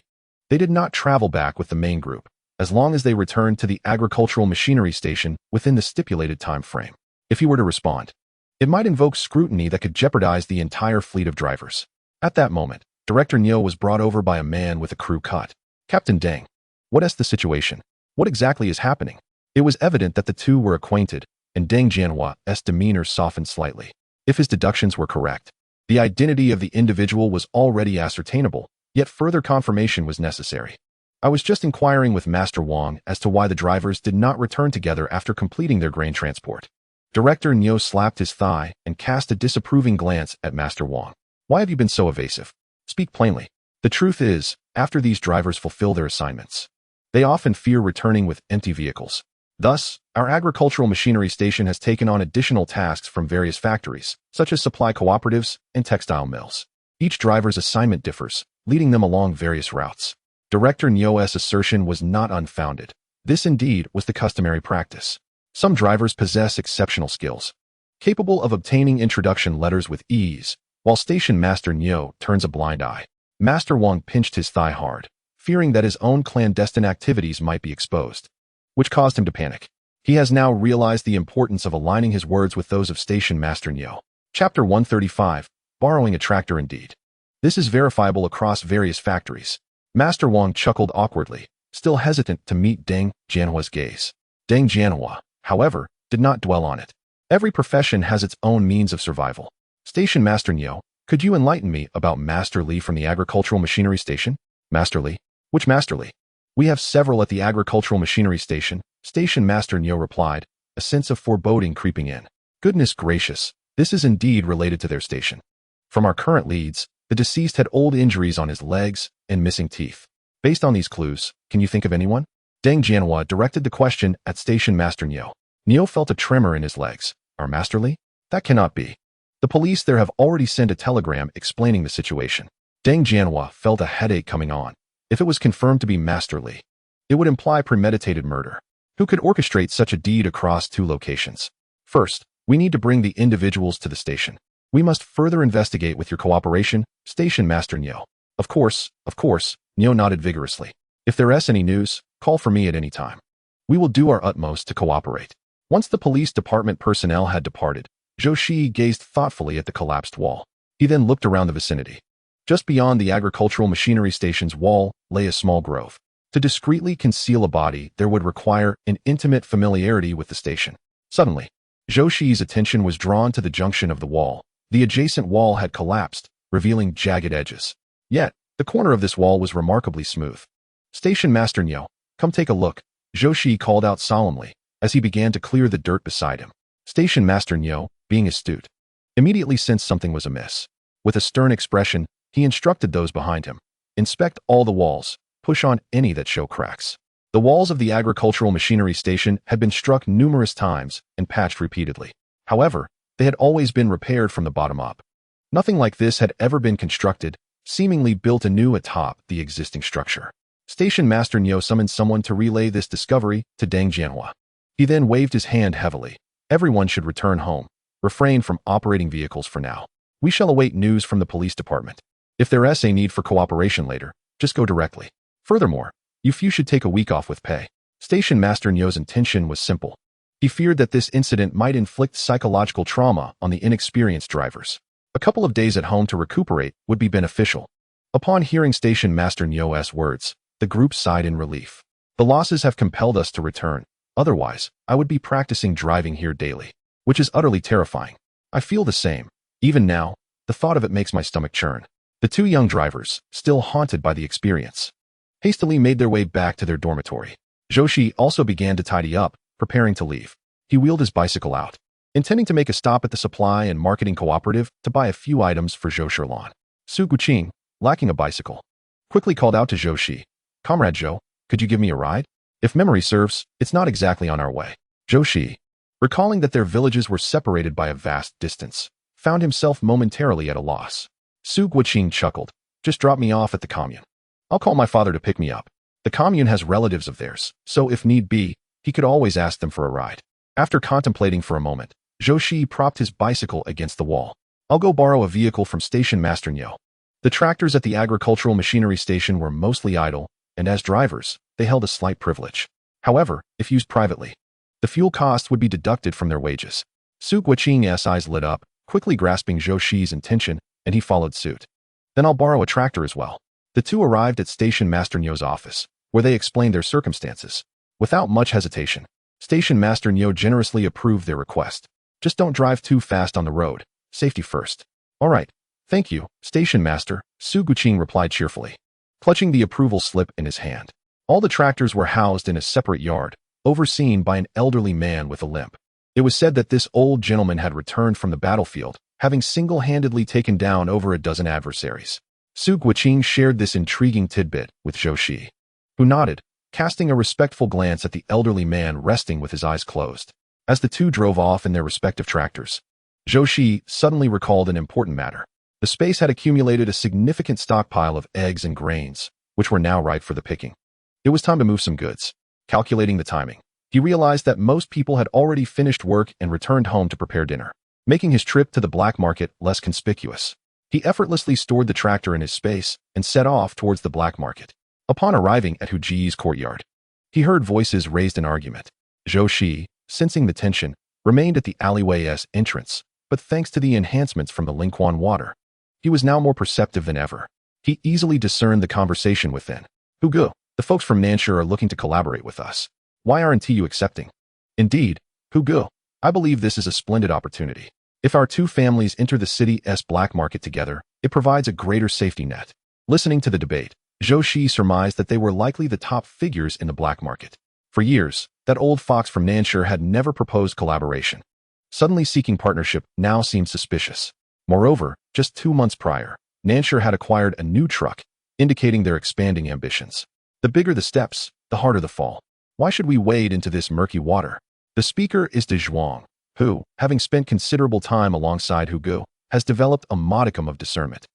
they did not travel back with the main group, as long as they returned to the agricultural machinery station within the stipulated time frame. If he were to respond, it might invoke scrutiny that could jeopardize the entire fleet of drivers. At that moment, Director Niu was brought over by a man with a crew cut. Captain Deng, what is the situation? What exactly is happening? It was evident that the two were acquainted, and Deng Jianhua's demeanor softened slightly. If his deductions were correct, the identity of the individual was already ascertainable, yet further confirmation was necessary. I was just inquiring with Master Wang as to why the drivers did not return together after completing their grain transport. Director Niu slapped his thigh and cast a disapproving glance at Master Wang. Why have you been so evasive? Speak plainly. The truth is, after these drivers fulfill their assignments, they often fear returning with empty vehicles. Thus, our agricultural machinery station has taken on additional tasks from various factories, such as supply cooperatives and textile mills. Each driver's assignment differs, leading them along various routes. Director Niu's assertion was not unfounded. This indeed was the customary practice. Some drivers possess exceptional skills, capable of obtaining introduction letters with ease, while Station Master Niu turns a blind eye. Master Wang pinched his thigh hard, fearing that his own clandestine activities might be exposed, which caused him to panic. He has now realized the importance of aligning his words with those of Station Master Niu. Chapter 135, Borrowing a Tractor Indeed. This is verifiable across various factories. Master Wang chuckled awkwardly, still hesitant to meet Deng Jianhua's gaze. Deng Jianhua, however, did not dwell on it. Every profession has its own means of survival. Station Master Niu, could you enlighten me about Master Li from the agricultural machinery station? Master Li? Which Master Li? We have several at the agricultural machinery station, Station Master Niu replied, a sense of foreboding creeping in. Goodness gracious, this is indeed related to their station. From our current leads, the deceased had old injuries on his legs and missing teeth. Based on these clues, can you think of anyone? Deng Jianhua directed the question at Station Master Niu. Niu felt a tremor in his legs. Our Master Li? That cannot be. The police there have already sent a telegram explaining the situation. Deng Jianhua felt a headache coming on. If it was confirmed to be Master Li, it would imply premeditated murder. Who could orchestrate such a deed across two locations? First, we need to bring the individuals to the station. We must further investigate with your cooperation, Station Master Niu. Of course, Niu nodded vigorously. If there is any news, call for me at any time. We will do our utmost to cooperate. Once the police department personnel had departed, Zhou Shiyi gazed thoughtfully at the collapsed wall. He then looked around the vicinity. Just beyond the agricultural machinery station's wall lay a small grove. To discreetly conceal a body, there would require an intimate familiarity with the station. Suddenly, Zhou Shiyi's attention was drawn to the junction of the wall. The adjacent wall had collapsed, revealing jagged edges. Yet, the corner of this wall was remarkably smooth. Station Master Niu, come take a look, Zhou Shiyi called out solemnly, as he began to clear the dirt beside him. Station Master Niu, being astute, immediately sensed something was amiss. With a stern expression, he instructed those behind him. Inspect all the walls, push on any that show cracks. The walls of the agricultural machinery station had been struck numerous times and patched repeatedly. However, they had always been repaired from the bottom up. Nothing like this had ever been constructed, seemingly built anew atop the existing structure. Station Master Niu summoned someone to relay this discovery to Deng Jianhua. He then waved his hand heavily. Everyone should return home. Refrain from operating vehicles for now. We shall await news from the police department. If there is a need for cooperation later, just go directly. Furthermore, you few should take a week off with pay. Station Master Niu's intention was simple. He feared that this incident might inflict psychological trauma on the inexperienced drivers. A couple of days at home to recuperate would be beneficial. Upon hearing Station Master Niu's words, the group sighed in relief. The losses have compelled us to return. Otherwise, I would be practicing driving here daily, which is utterly terrifying. I feel the same. Even now, the thought of it makes my stomach churn. The two young drivers, still haunted by the experience, hastily made their way back to their dormitory. Zhou Shiyi also began to tidy up, preparing to leave. He wheeled his bicycle out, intending to make a stop at the supply and marketing cooperative to buy a few items for Zhou Shirlan. Su Guqing, lacking a bicycle, quickly called out to Zhou Shiyi. Comrade Zhou, could you give me a ride? If memory serves, it's not exactly on our way. Zhou Shiyi, recalling that their villages were separated by a vast distance, found himself momentarily at a loss. Su Guiqing chuckled. Just drop me off at the commune. I'll call my father to pick me up. The commune has relatives of theirs, so if need be, he could always ask them for a ride. After contemplating for a moment, Zhou Shiyi propped his bicycle against the wall. I'll go borrow a vehicle from Station Master Nyo. The tractors at the agricultural machinery station were mostly idle, and as drivers, they held a slight privilege. However, if used privately, the fuel cost would be deducted from their wages. Su Guiqing's eyes lit up, quickly grasping Zhou Shiyi's intention, and he followed suit. Then I'll borrow a tractor as well. The two arrived at Station Master Nyo's office, where they explained their circumstances. Without much hesitation, Station Master Nyo generously approved their request. Just don't drive too fast on the road. Safety first. All right. Thank you, Station Master, Su Guiqing replied cheerfully, clutching the approval slip in his hand. All the tractors were housed in a separate yard, overseen by an elderly man with a limp. It was said that this old gentleman had returned from the battlefield, having single-handedly taken down over a dozen adversaries. Su Guiqing shared this intriguing tidbit with Zhou Shiyi, who nodded, casting a respectful glance at the elderly man resting with his eyes closed. As the two drove off in their respective tractors, Zhou Shiyi suddenly recalled an important matter. The space had accumulated a significant stockpile of eggs and grains, which were now ripe for the picking. It was time to move some goods. Calculating the timing, he realized that most people had already finished work and returned home to prepare dinner, making his trip to the black market less conspicuous. He effortlessly stored the tractor in his space and set off towards the black market. Upon arriving at Hu Jiyi's courtyard, he heard voices raised in argument. Zhou Shiyi, sensing the tension, remained at the alleyway's entrance, but thanks to the enhancements from the Lingquan water, he was now more perceptive than ever. He easily discerned the conversation within. Hu Gu, the folks from Nanshi are looking to collaborate with us. Why aren't you accepting? Indeed, Hu Gu, I believe this is a splendid opportunity. If our two families enter the city's black market together, it provides a greater safety net. Listening to the debate, Zhou Shiyi surmised that they were likely the top figures in the black market. For years, that old fox from Nanshi had never proposed collaboration. Suddenly seeking partnership now seemed suspicious. Moreover, just 2 months prior, Nanshi had acquired a new truck, indicating their expanding ambitions. The bigger the steps, the harder the fall. Why should we wade into this murky water? The speaker is De Zhuang, who, having spent considerable time alongside Hu Gu, has developed a modicum of discernment.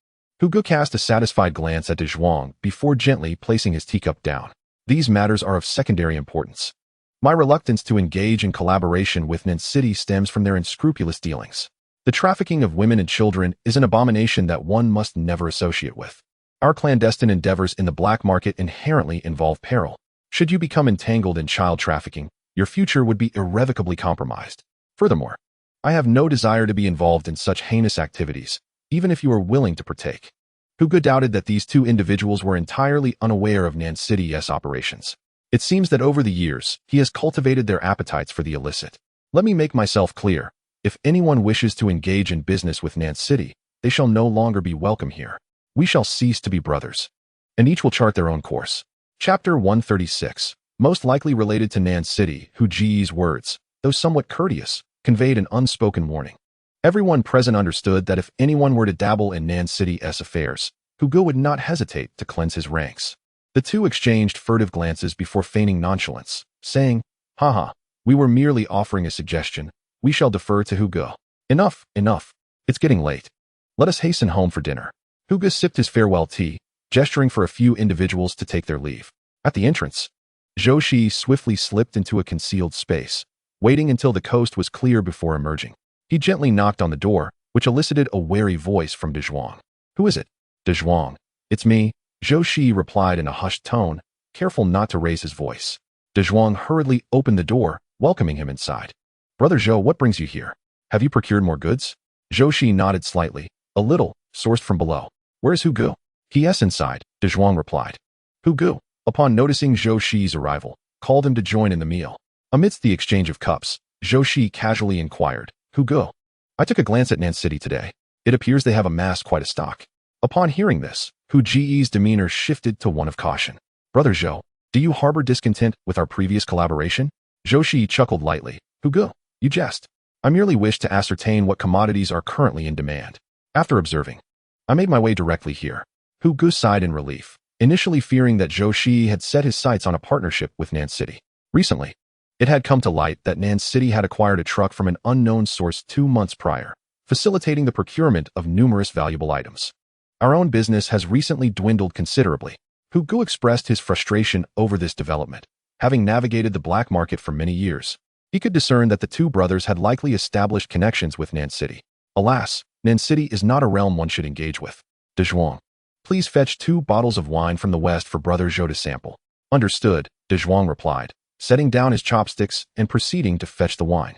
Hu Gu cast a satisfied glance at De Zhuang before gently placing his teacup down. These matters are of secondary importance. My reluctance to engage in collaboration with Nanshi stems from their unscrupulous dealings. The trafficking of women and children is an abomination that one must never associate with. Our clandestine endeavors in the black market inherently involve peril. Should you become entangled in child trafficking, your future would be irrevocably compromised. Furthermore, I have no desire to be involved in such heinous activities, even if you are willing to partake. Hu Gu doubted that these two individuals were entirely unaware of Nanshi's operations. It seems that over the years, he has cultivated their appetites for the illicit. Let me make myself clear. If anyone wishes to engage in business with Nanshi, they shall no longer be welcome here. We shall cease to be brothers, and each will chart their own course. Chapter 136, most likely related to Nanshi, Hu Jiyi's words, though somewhat courteous, conveyed an unspoken warning. Everyone present understood that if anyone were to dabble in Nanshi's affairs, Hu Gu would not hesitate to cleanse his ranks. The two exchanged furtive glances before feigning nonchalance, saying, "Haha, we were merely offering a suggestion. We shall defer to Hu Gu. Enough, enough. It's getting late. Let us hasten home for dinner." Hu Gu sipped his farewell tea, gesturing for a few individuals to take their leave. At the entrance, Zhou Shiyi swiftly slipped into a concealed space, waiting until the coast was clear before emerging. He gently knocked on the door, which elicited a wary voice from De Zhuang. "Who is it?" "De Zhuang. It's me," Zhou Shiyi replied in a hushed tone, careful not to raise his voice. De Zhuang hurriedly opened the door, welcoming him inside. "Brother Zhou, what brings you here? Have you procured more goods?" Zhou Shiyi nodded slightly, a little, sourced from below. "Where's Hu Gu?" "He's inside," De Zhuang replied. Hu Gu, upon noticing Zhou Shiyi's arrival, called him to join in the meal. Amidst the exchange of cups, Zhou Shiyi casually inquired, "Hu Gu, I took a glance at Nanshi today. It appears they have amassed quite a stock." Upon hearing this, Hu Jiyi's demeanor shifted to one of caution. "Brother Zhou, do you harbor discontent with our previous collaboration?" Zhou Shiyi chuckled lightly. "Hu Gu, you jest. I merely wish to ascertain what commodities are currently in demand. After observing, I made my way directly here." Hu Gu sighed in relief, initially fearing that Zhou Shiyi had set his sights on a partnership with Nanshi. Recently, it had come to light that Nanshi had acquired a truck from an unknown source 2 months prior, facilitating the procurement of numerous valuable items. Our own business has recently dwindled considerably. Hu Gu expressed his frustration over this development. Having navigated the black market for many years, he could discern that the two brothers had likely established connections with Nan City. Alas, Nan City is not a realm one should engage with. De Zhuang, please fetch 2 bottles of wine from the west for Brother Zhou to sample. Understood, De Zhuang replied, setting down his chopsticks and proceeding to fetch the wine.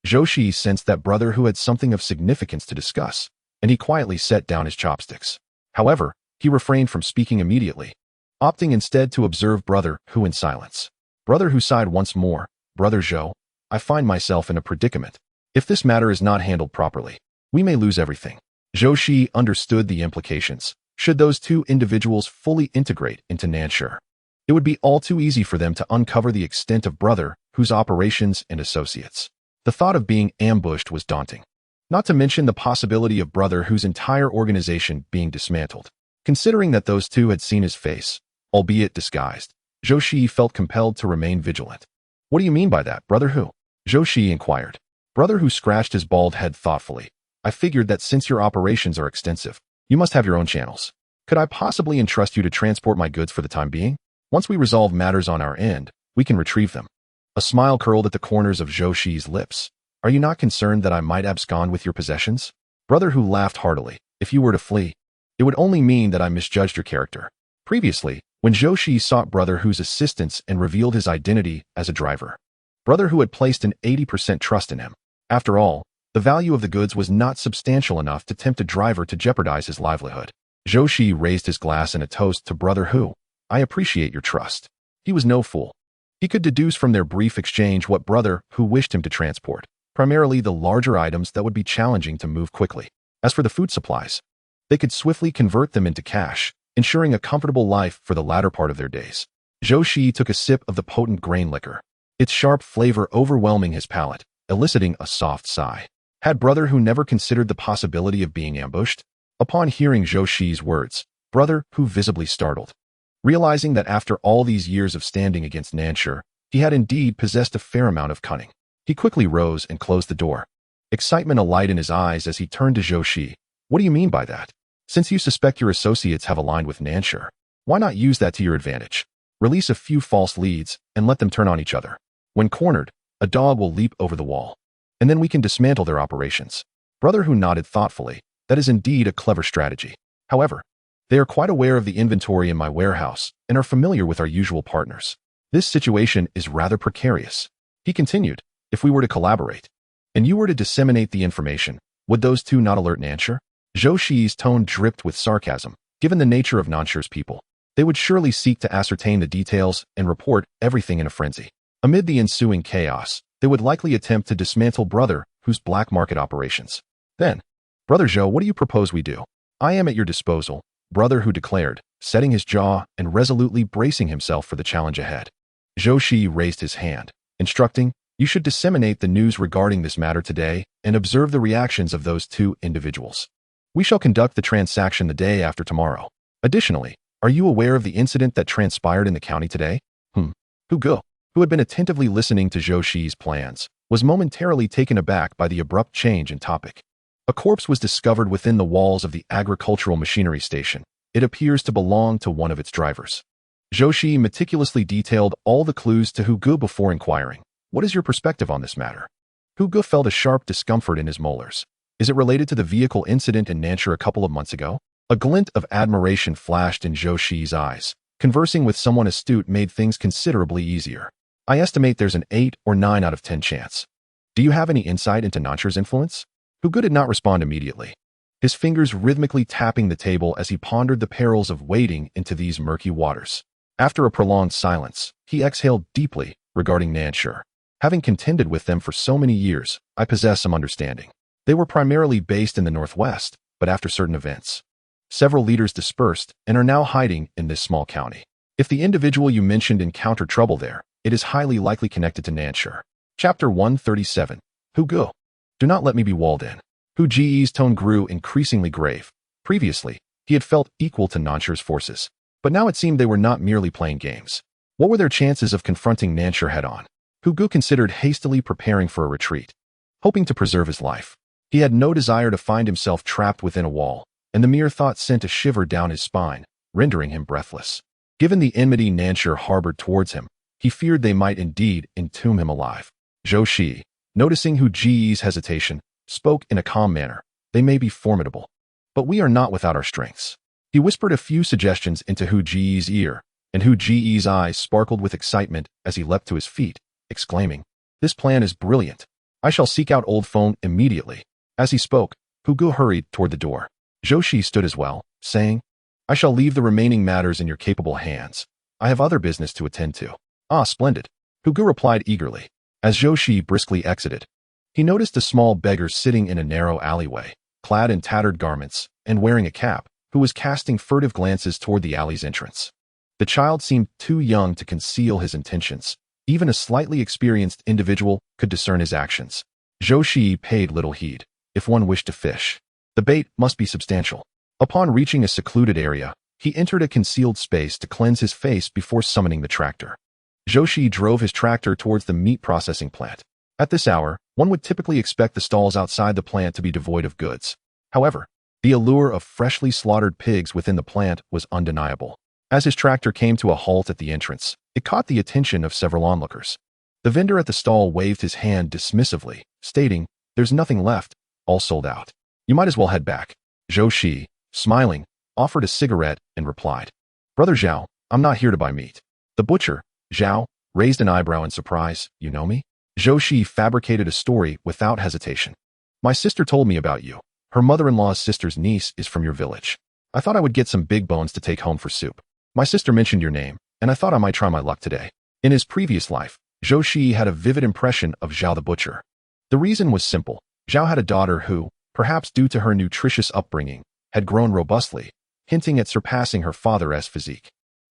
Zhou Shiyi sensed that Brother Hu had something of significance to discuss, and he quietly set down his chopsticks. However, he refrained from speaking immediately, opting instead to observe Brother Hu in silence. Brother Hu sighed once more. Brother Zhou, I find myself in a predicament. If this matter is not handled properly, we may lose everything. Zhou Shiyi understood the implications. Should those 2 individuals fully integrate into Nansha, it would be all too easy for them to uncover the extent of Brother Hu's operations and associates. The thought of being ambushed was daunting, not to mention the possibility of Brother Hu's entire organization being dismantled. Considering that those 2 had seen his face, albeit disguised, Zhou Shiyi felt compelled to remain vigilant. What do you mean by that, Brother Hu? Zhou Shiyi inquired. Brother Hu scratched his bald head thoughtfully. I figured that since your operations are extensive, you must have your own channels. Could I possibly entrust you to transport my goods for the time being? Once we resolve matters on our end, we can retrieve them. A smile curled at the corners of Zhou Shiyi's lips. Are you not concerned that I might abscond with your possessions? Brother Hu laughed heartily. If you were to flee, it would only mean that I misjudged your character. Previously, when Zhou Shiyi sought Brother Hu's assistance and revealed his identity as a driver, Brother Hu had placed an 80% trust in him. After all, the value of the goods was not substantial enough to tempt a driver to jeopardize his livelihood. Zhou Shiyi raised his glass in a toast to Brother Hu. I appreciate your trust. He was no fool. He could deduce from their brief exchange what Brother Hu wished him to transport, primarily the larger items that would be challenging to move quickly. As for the food supplies, they could swiftly convert them into cash, ensuring a comfortable life for the latter part of their days. Zhou Shiyi took a sip of the potent grain liquor, its sharp flavor overwhelming his palate, eliciting a soft sigh. Had Brother Hu never considered the possibility of being ambushed? Upon hearing Zhou Shiyi's words, Brother Hu visibly startled. Realizing that after all these years of standing against Nansha, he had indeed possessed a fair amount of cunning. He quickly rose and closed the door, excitement alight in his eyes as he turned to Zhou Shiyi. What do you mean by that? Since you suspect your associates have aligned with Nansha, why not use that to your advantage? Release a few false leads and let them turn on each other. When cornered, a dog will leap over the wall, and then we can dismantle their operations. Brother Hu nodded thoughtfully. That is indeed a clever strategy. However, they are quite aware of the inventory in my warehouse and are familiar with our usual partners. This situation is rather precarious. He continued, if we were to collaborate, and you were to disseminate the information, would those 2 not alert Nansha? Zhou Shiyi's tone dripped with sarcasm. Given the nature of Nansha's people, they would surely seek to ascertain the details and report everything in a frenzy. Amid the ensuing chaos, they would likely attempt to dismantle Brother Hu's black market operations. Then, Brother Zhou, what do you propose we do? I am at your disposal, Brother Hu declared, setting his jaw and resolutely bracing himself for the challenge ahead. Zhou Shiyi raised his hand, instructing, you should disseminate the news regarding this matter today and observe the reactions of those 2 individuals. We shall conduct the transaction the day after tomorrow. Additionally, are you aware of the incident that transpired in the county today? Hu Gu, who had been attentively listening to Zhou Shiyi's plans, was momentarily taken aback by the abrupt change in topic. A corpse was discovered within the walls of the agricultural machinery station. It appears to belong to one of its drivers. Zhou Shiyi meticulously detailed all the clues to Hu Gu before inquiring, what is your perspective on this matter? Hu Gu felt a sharp discomfort in his molars. Is it related to the vehicle incident in Nansha a couple of months ago? A glint of admiration flashed in Zhou Shiyi's eyes. Conversing with someone astute made things considerably easier. I estimate there's an 8 or 9 out of 10 chance. Do you have any insight into Nansha's influence? Hu Gu did not respond immediately, his fingers rhythmically tapping the table as he pondered the perils of wading into these murky waters. After a prolonged silence, he exhaled deeply regarding Nansha. Having contended with them for so many years, I possess some understanding. They were primarily based in the northwest, but after certain events, several leaders dispersed and are now hiding in this small county. If the individual you mentioned encountered trouble there, it is highly likely connected to Nansha. Chapter 137. Hu Gu. Do not let me be walled in. Hu Jiyi's tone grew increasingly grave. Previously, he had felt equal to Nansha's forces, but now it seemed they were not merely playing games. What were their chances of confronting Nansha head-on? Hu Gu considered hastily preparing for a retreat, hoping to preserve his life. He had no desire to find himself trapped within a wall, and the mere thought sent a shiver down his spine, rendering him breathless. Given the enmity Nanshur harbored towards him, he feared they might indeed entomb him alive. Zhou Shiyi, noticing Hu Jiyi's hesitation, spoke in a calm manner. They may be formidable, but we are not without our strengths. He whispered a few suggestions into Hu Jiyi's ear, and Hu Jiyi's eyes sparkled with excitement as he leapt to his feet, exclaiming, "This plan is brilliant. I shall seek out Old Phone immediately." As he spoke, Hu Gu hurried toward the door. Zhou Shiyi stood as well, saying, "I shall leave the remaining matters in your capable hands. I have other business to attend to." "Ah, splendid," Hu Gu replied eagerly. As Zhou Shiyi briskly exited, he noticed a small beggar sitting in a narrow alleyway, clad in tattered garments and wearing a cap, who was casting furtive glances toward the alley's entrance. The child seemed too young to conceal his intentions. Even a slightly experienced individual could discern his actions. Zhou Shiyi paid little heed. If one wished to fish, the bait must be substantial. Upon reaching a secluded area, he entered a concealed space to cleanse his face before summoning the tractor. Zhou Shiyi drove his tractor towards the meat processing plant. At this hour, one would typically expect the stalls outside the plant to be devoid of goods. However, the allure of freshly slaughtered pigs within the plant was undeniable. As his tractor came to a halt at the entrance, it caught the attention of several onlookers. The vendor at the stall waved his hand dismissively, stating, "There's nothing left, all sold out. You might as well head back." Zhou Shiyi, smiling, offered a cigarette and replied, "Brother Zhao, I'm not here to buy meat." The butcher, Zhao, raised an eyebrow in surprise. "You know me?" Zhou Shiyi fabricated a story without hesitation. "My sister told me about you. Her mother-in-law's sister's niece is from your village. I thought I would get some big bones to take home for soup. My sister mentioned your name, and I thought I might try my luck today." In his previous life, Zhou Shiyi had a vivid impression of Zhao the butcher. The reason was simple. Zhao had a daughter who, perhaps due to her nutritious upbringing, had grown robustly, hinting at surpassing her father's physique.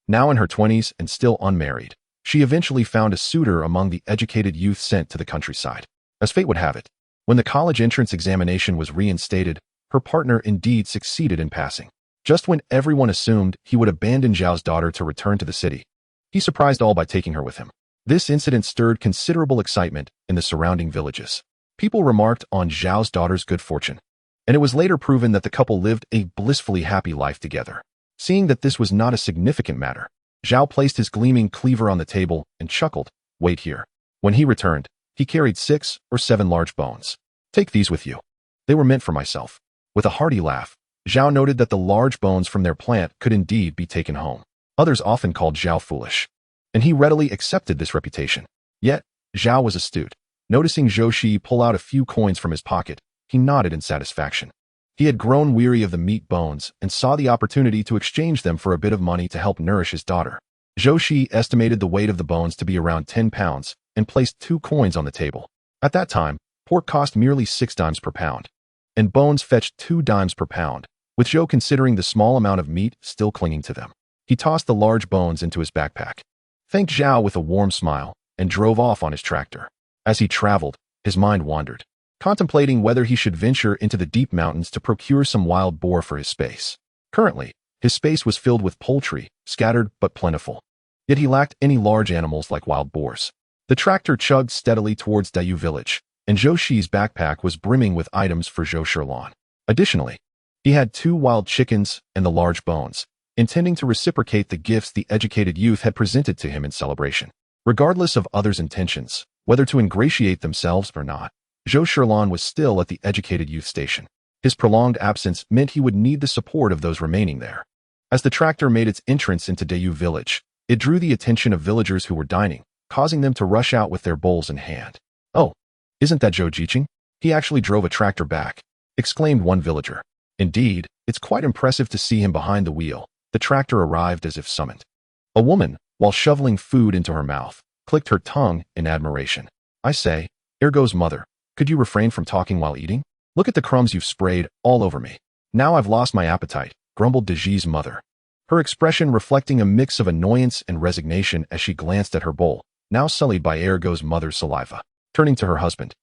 Now in her 20s and still unmarried, she eventually found a suitor among the educated youth sent to the countryside. As fate would have it, when the college entrance examination was reinstated, her partner indeed succeeded in passing. Just when everyone assumed he would abandon Zhao's daughter to return to the city, he surprised all by taking her with him. This incident stirred considerable excitement in the surrounding villages. People remarked on Zhao's daughter's good fortune, and it was later proven that the couple lived a blissfully happy life together. Seeing that this was not a significant matter, Zhao placed his gleaming cleaver on the table and chuckled, "Wait here." When he returned, he carried 6 or 7 large bones. "Take these with you. They were meant for myself." With a hearty laugh, Zhao noted that the large bones from their plant could indeed be taken home. Others often called Zhao foolish, and he readily accepted this reputation. Yet, Zhao was astute. Noticing Zhou Shiyi pull out a few coins from his pocket, he nodded in satisfaction. He had grown weary of the meat bones and saw the opportunity to exchange them for a bit of money to help nourish his daughter. Zhou Shiyi estimated the weight of the bones to be around 10 pounds and placed 2 coins on the table. At that time, pork cost merely 6 dimes per pound, and bones fetched 2 dimes per pound, with Zhou considering the small amount of meat still clinging to them. He tossed the large bones into his backpack, thanked Zhao with a warm smile, and drove off on his tractor. As he traveled, his mind wandered, contemplating whether he should venture into the deep mountains to procure some wild boar for his space. Currently, his space was filled with poultry, scattered but plentiful. Yet he lacked any large animals like wild boars. The tractor chugged steadily towards Dayu village, and Zhou Shiyi's backpack was brimming with items for Zhou Shiyi. Additionally, he had 2 wild chickens and the large bones, intending to reciprocate the gifts the educated youth had presented to him in celebration. Regardless of others' intentions, whether to ingratiate themselves or not, Zhou Shiyi was still at the educated youth station. His prolonged absence meant he would need the support of those remaining there. As the tractor made its entrance into Dayu village, it drew the attention of villagers who were dining, causing them to rush out with their bowls in hand. "Oh, isn't that Zhou Jiqing? He actually drove a tractor back," exclaimed one villager. "Indeed, it's quite impressive to see him behind the wheel." The tractor arrived as if summoned. A woman, while shoveling food into her mouth, clicked her tongue in admiration. "I say, Ergo's mother, could you refrain from talking while eating? Look at the crumbs you've sprayed all over me. Now I've lost my appetite," grumbled Deji's mother, her expression reflecting a mix of annoyance and resignation as she glanced at her bowl, now sullied by Ergo's mother's saliva. Turning to her husband,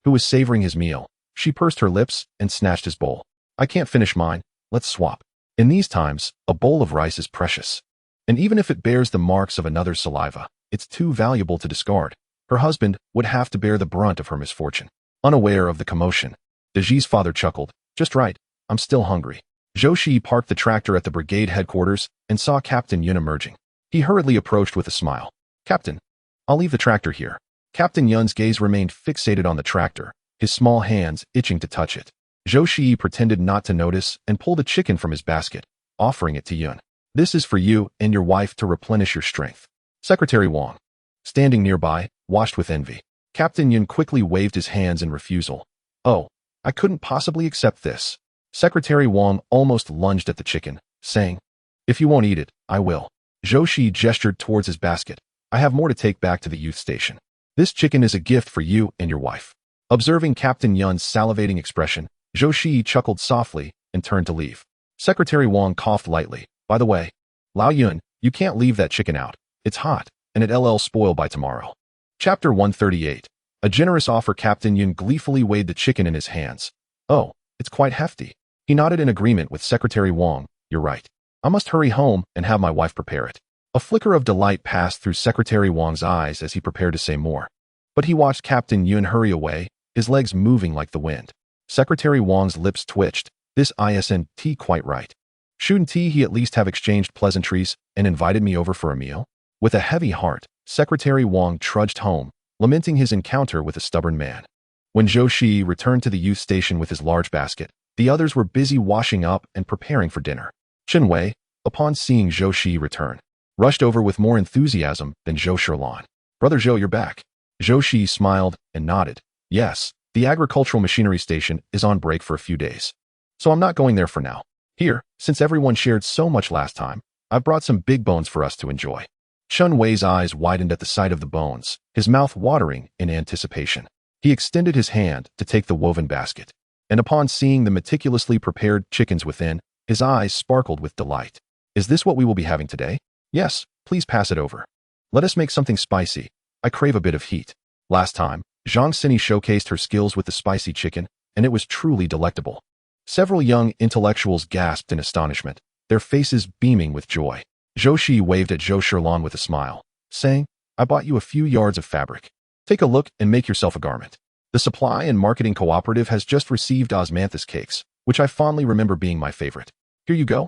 who was savoring his meal, she pursed her lips and snatched his bowl. "I can't finish mine, let's swap." In these times, a bowl of rice is precious, and even if it bears the marks of another's saliva, it's too valuable to discard. Her husband would have to bear the brunt of her misfortune. Unaware of the commotion, Deji's father chuckled, "Just right, I'm still hungry." Zhou Shiyi parked the tractor at the brigade headquarters and saw Captain Yun emerging. He hurriedly approached with a smile. Captain, I'll leave the tractor here. Captain Yun's gaze remained fixated on the tractor, his small hands itching to touch it. Zhou Shiyi pretended not to notice and pulled a chicken from his basket, offering it to Yun. This is for you and your wife to replenish your strength. Secretary Wang, standing nearby, watched with envy. Captain Yun quickly waved his hands in refusal. Oh, I couldn't possibly accept this. Secretary Wang almost lunged at the chicken, saying, if you won't eat it, I will. Zhou Shiyi gestured towards his basket. I have more to take back to the youth station. This chicken is a gift for you and your wife. Observing Captain Yun's salivating expression, Zhou Shiyi chuckled softly and turned to leave. Secretary Wang coughed lightly. By the way, Lao Yun, you can't leave that chicken out. It's hot, and it'll spoil by tomorrow. Chapter 138. A generous offer. Captain Yun gleefully weighed the chicken in his hands. Oh, it's quite hefty. He nodded in agreement with Secretary Wang. You're right. I must hurry home and have my wife prepare it. A flicker of delight passed through Secretary Wang's eyes as he prepared to say more. But he watched Captain Yun hurry away, his legs moving like the wind. Secretary Wang's lips twitched. This isn't quite right. Shouldn't he at least have exchanged pleasantries and invited me over for a meal? With a heavy heart, Secretary Wang trudged home, lamenting his encounter with a stubborn man. When Zhou Shiyi returned to the youth station with his large basket, the others were busy washing up and preparing for dinner. Chen Wei, upon seeing Zhou Shiyi return, rushed over with more enthusiasm than Zhou Shiyi. Brother Zhou, you're back. Zhou Shiyi smiled and nodded. Yes, the agricultural machinery station is on break for a few days. So I'm not going there for now. Here, since everyone shared so much last time, I've brought some big bones for us to enjoy. Chen Wei's eyes widened at the sight of the bones, his mouth watering in anticipation. He extended his hand to take the woven basket, and upon seeing the meticulously prepared chickens within, his eyes sparkled with delight. Is this what we will be having today? Yes, please pass it over. Let us make something spicy. I crave a bit of heat. Last time, Zhang Xini showcased her skills with the spicy chicken, and it was truly delectable. Several young intellectuals gasped in astonishment, their faces beaming with joy. Zhou Shiyi waved at Zhou Shiyi with a smile, saying, I bought you a few yards of fabric. Take a look and make yourself a garment. The Supply and Marketing Cooperative has just received osmanthus cakes, which I fondly remember being my favorite. Here you go.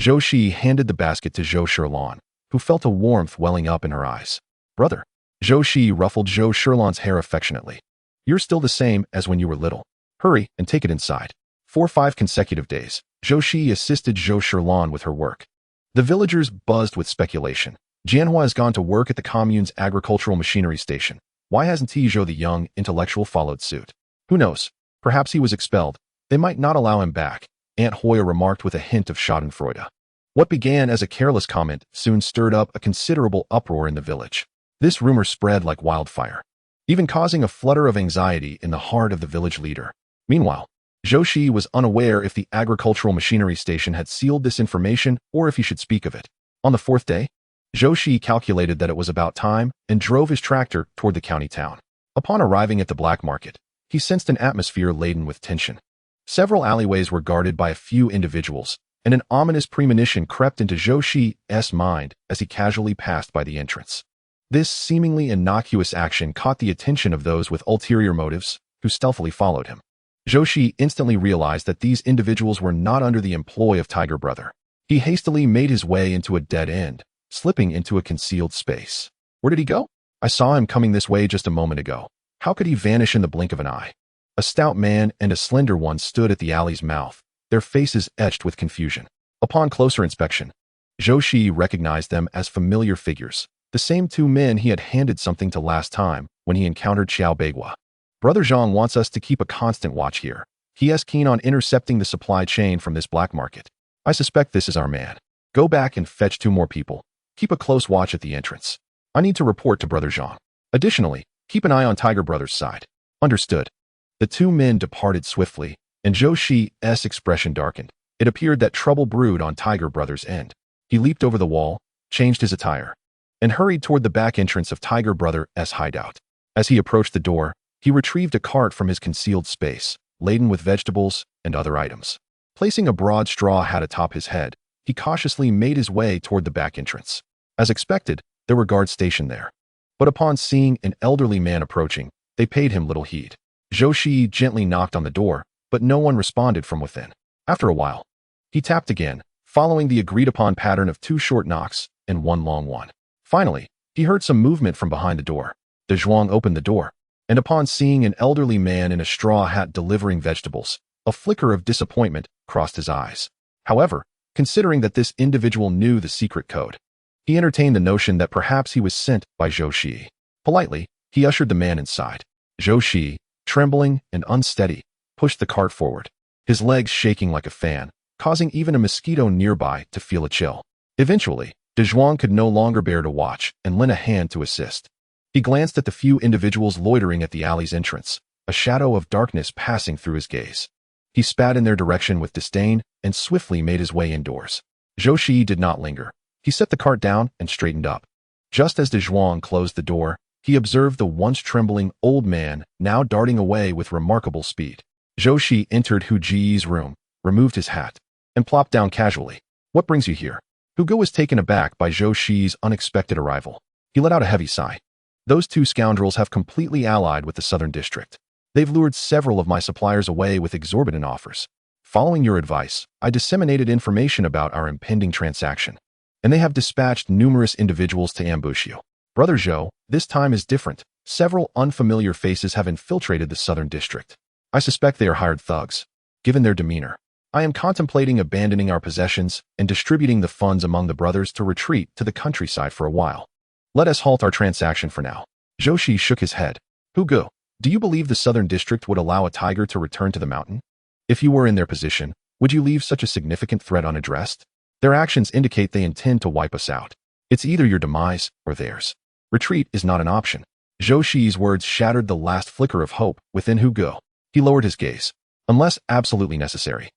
Zhou Shiyi handed the basket to Zhou Shiyi, who felt a warmth welling up in her eyes. Brother. Zhou Shiyi ruffled Zhou Shiyi's hair affectionately. You're still the same as when you were little. Hurry and take it inside. For 5 consecutive days, Zhou Shiyi assisted Zhou Shiyi with her work. The villagers buzzed with speculation. Jianhua has gone to work at the commune's agricultural machinery station. Why hasn't Zhou the young intellectual followed suit? Who knows? Perhaps he was expelled. They might not allow him back, Aunt Hoya remarked with a hint of schadenfreude. What began as a careless comment soon stirred up a considerable uproar in the village. This rumor spread like wildfire, even causing a flutter of anxiety in the heart of the village leader. Meanwhile, Zhou Shiyi was unaware if the agricultural machinery station had sealed this information or if he should speak of it. On the 4th day, Zhou Shiyi calculated that it was about time and drove his tractor toward the county town. Upon arriving at the black market, he sensed an atmosphere laden with tension. Several alleyways were guarded by a few individuals, and an ominous premonition crept into Zhou Shiyi's mind as he casually passed by the entrance. This seemingly innocuous action caught the attention of those with ulterior motives, who stealthily followed him. Zhou Shiyi instantly realized that these individuals were not under the employ of Tiger Brother. He hastily made his way into a dead end, slipping into a concealed space. Where did he go? I saw him coming this way just a moment ago. How could he vanish in the blink of an eye? A stout man and a slender one stood at the alley's mouth, their faces etched with confusion. Upon closer inspection, Zhou Shiyi recognized them as familiar figures, the same 2 men he had handed something to last time when he encountered Xiao Beigua. Brother Zhang wants us to keep a constant watch here. He is keen on intercepting the supply chain from this black market. I suspect this is our man. Go back and fetch 2 more people. Keep a close watch at the entrance. I need to report to Brother Zhang. Additionally, keep an eye on Tiger Brother's side. Understood. The 2 men departed swiftly, and Zhou Shiyi's expression darkened. It appeared that trouble brewed on Tiger Brother's end. He leaped over the wall, changed his attire, and hurried toward the back entrance of Tiger Brother's hideout. As he approached the door, he retrieved a cart from his concealed space, laden with vegetables and other items. Placing a broad straw hat atop his head, he cautiously made his way toward the back entrance. As expected, there were guards stationed there. But upon seeing an elderly man approaching, they paid him little heed. Zhou Shiyi gently knocked on the door, but no one responded from within. After a while, He tapped again, following the agreed-upon pattern of 2 short knocks and 1 long one. Finally, he heard some movement from behind the door. De Zhuang opened the door, and upon seeing an elderly man in a straw hat delivering vegetables, a flicker of disappointment crossed his eyes. However, considering that this individual knew the secret code, he entertained the notion that perhaps he was sent by Zhou Shiyi. Politely, he ushered the man inside. Zhou Shiyi, trembling and unsteady, pushed the cart forward, his legs shaking like a fan, causing even a mosquito nearby to feel a chill. Eventually, De Zhuang could no longer bear to watch and lent a hand to assist. He glanced at the few individuals loitering at the alley's entrance, a shadow of darkness passing through his gaze. He spat in their direction with disdain and swiftly made his way indoors. Zhou Shiyi did not linger. He set the cart down and straightened up. Just as De Zhuang closed the door, he observed the once trembling old man now darting away with remarkable speed. Zhou Shiyi entered Hu Jiyi's room, removed his hat, and plopped down casually. "What brings you here?" Hu Ge was taken aback by Zhou Shiyi's unexpected arrival. He let out a heavy sigh. "Those 2 scoundrels have completely allied with the Southern District. They've lured several of my suppliers away with exorbitant offers. Following your advice, I disseminated information about our impending transaction, and they have dispatched numerous individuals to ambush you. Brother Zhou, this time is different. Several unfamiliar faces have infiltrated the Southern District. I suspect they are hired thugs. Given their demeanor, I am contemplating abandoning our possessions and distributing the funds among the brothers to retreat to the countryside for a while. Let us halt our transaction for now." Zhou Shiyi shook his head. "Hu Ge, do you believe the Southern District would allow a tiger to return to the mountain? If you were in their position, would you leave such a significant threat unaddressed? Their actions indicate they intend to wipe us out. It's either your demise or theirs. Retreat is not an option." Zhou Shiyi's words shattered the last flicker of hope within Hu Ge. He lowered his gaze. "Unless absolutely necessary.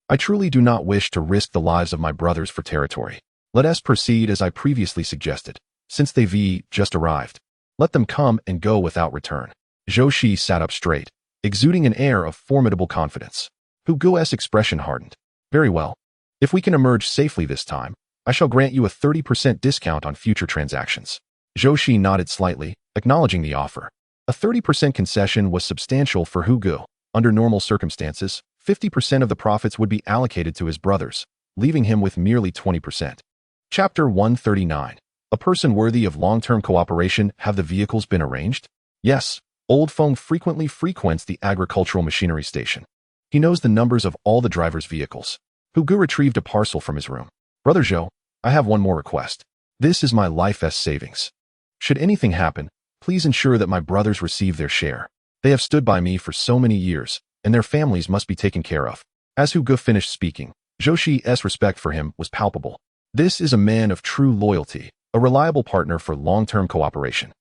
I truly do not wish to risk the lives of my brothers for territory. Let us proceed as I previously suggested. Since they've just arrived, let them come and go without return." Zhou Shiyi sat up straight, exuding an air of formidable confidence. Hu Ge's expression hardened. "Very well. If we can emerge safely this time, I shall grant you a 30% discount on future transactions." Zhou Shiyi nodded slightly, acknowledging the offer. A 30% concession was substantial for Hu Ge. Under normal circumstances, 50% of the profits would be allocated to his brothers, leaving him with merely 20%. Chapter 139. A person worthy of long-term cooperation. Have the vehicles been arranged? Yes. Old Feng frequently frequents the agricultural machinery station. He knows the numbers of all the driver's vehicles. Hu Ge retrieved a parcel from his room. "Brother Zhou, I have one more request. This is my life savings. Should anything happen, please ensure that my brothers receive their share. They have stood by me for so many years, and their families must be taken care of." As Hu Ge finished speaking, Zhou Shiyi's respect for him was palpable. This is a man of true loyalty, a reliable partner for long-term cooperation.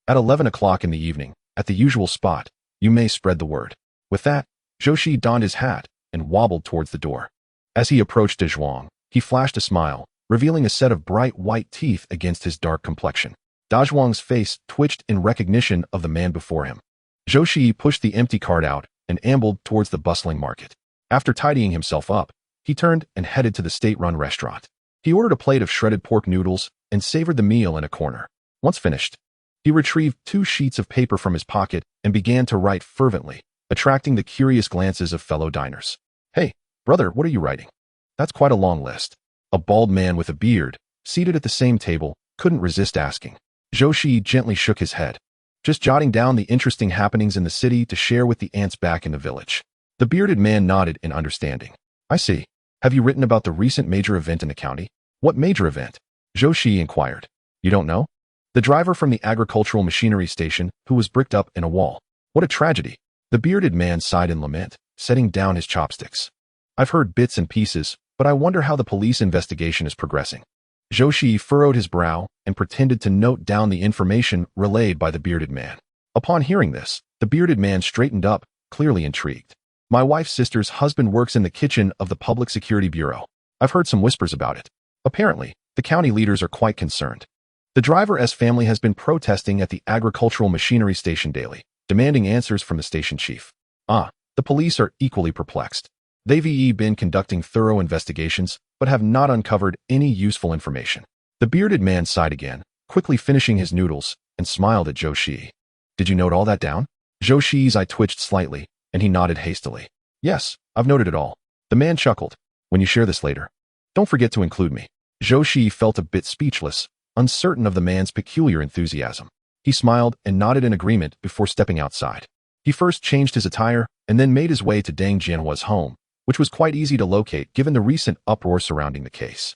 At 11 o'clock in the evening, at the usual spot, you may spread the word. With that, Zhou Shiyi donned his hat and wobbled towards the door. As he approached De Zhuang, he flashed a smile, revealing a set of bright white teeth against his dark complexion. De Zhuang's face twitched in recognition of the man before him. Zhou Shiyi pushed the empty cart out and ambled towards the bustling market. After tidying himself up, he turned and headed to the state-run restaurant. He ordered a plate of shredded pork noodles and savored the meal in a corner. Once finished, he retrieved 2 sheets of paper from his pocket and began to write fervently, attracting the curious glances of fellow diners. "Hey, brother, what are you writing? That's quite a long list." A bald man with a beard, seated at the same table, couldn't resist asking. Zhou Shiyi gently shook his head. "Just jotting down the interesting happenings in the city to share with the ants back in the village." The bearded man nodded in understanding. "I see. Have you written about the recent major event in the county?" "What major event?" Zhou Shiyi inquired. "You don't know?" "The driver from the agricultural machinery station who was bricked up in a wall." "What a tragedy." The bearded man sighed in lament, setting down his chopsticks. "I've heard bits and pieces, but I wonder how the police investigation is progressing." Zhou Shiyi furrowed his brow and pretended to note down the information relayed by the bearded man. Upon hearing this, the bearded man straightened up, clearly intrigued. "My wife's sister's husband works in the kitchen of the Public Security Bureau. I've heard some whispers about it. Apparently, the county leaders are quite concerned. The driver's family has been protesting at the agricultural machinery station daily, demanding answers from the station chief. The police are equally perplexed. They've been conducting thorough investigations, but have not uncovered any useful information." The bearded man sighed again, quickly finishing his noodles, and smiled at Zhou Shiyi. "Did you note all that down?" Zhou Shiyi's eye twitched slightly, and he nodded hastily. "Yes, I've noted it all." The man chuckled. When you share this later, don't forget to include me. Zhou Shiyi felt a bit speechless, uncertain of the man's peculiar enthusiasm. He smiled and nodded in agreement before stepping outside. He first changed his attire and then made his way to Deng Jianhua's home, which was quite easy to locate given the recent uproar surrounding the case.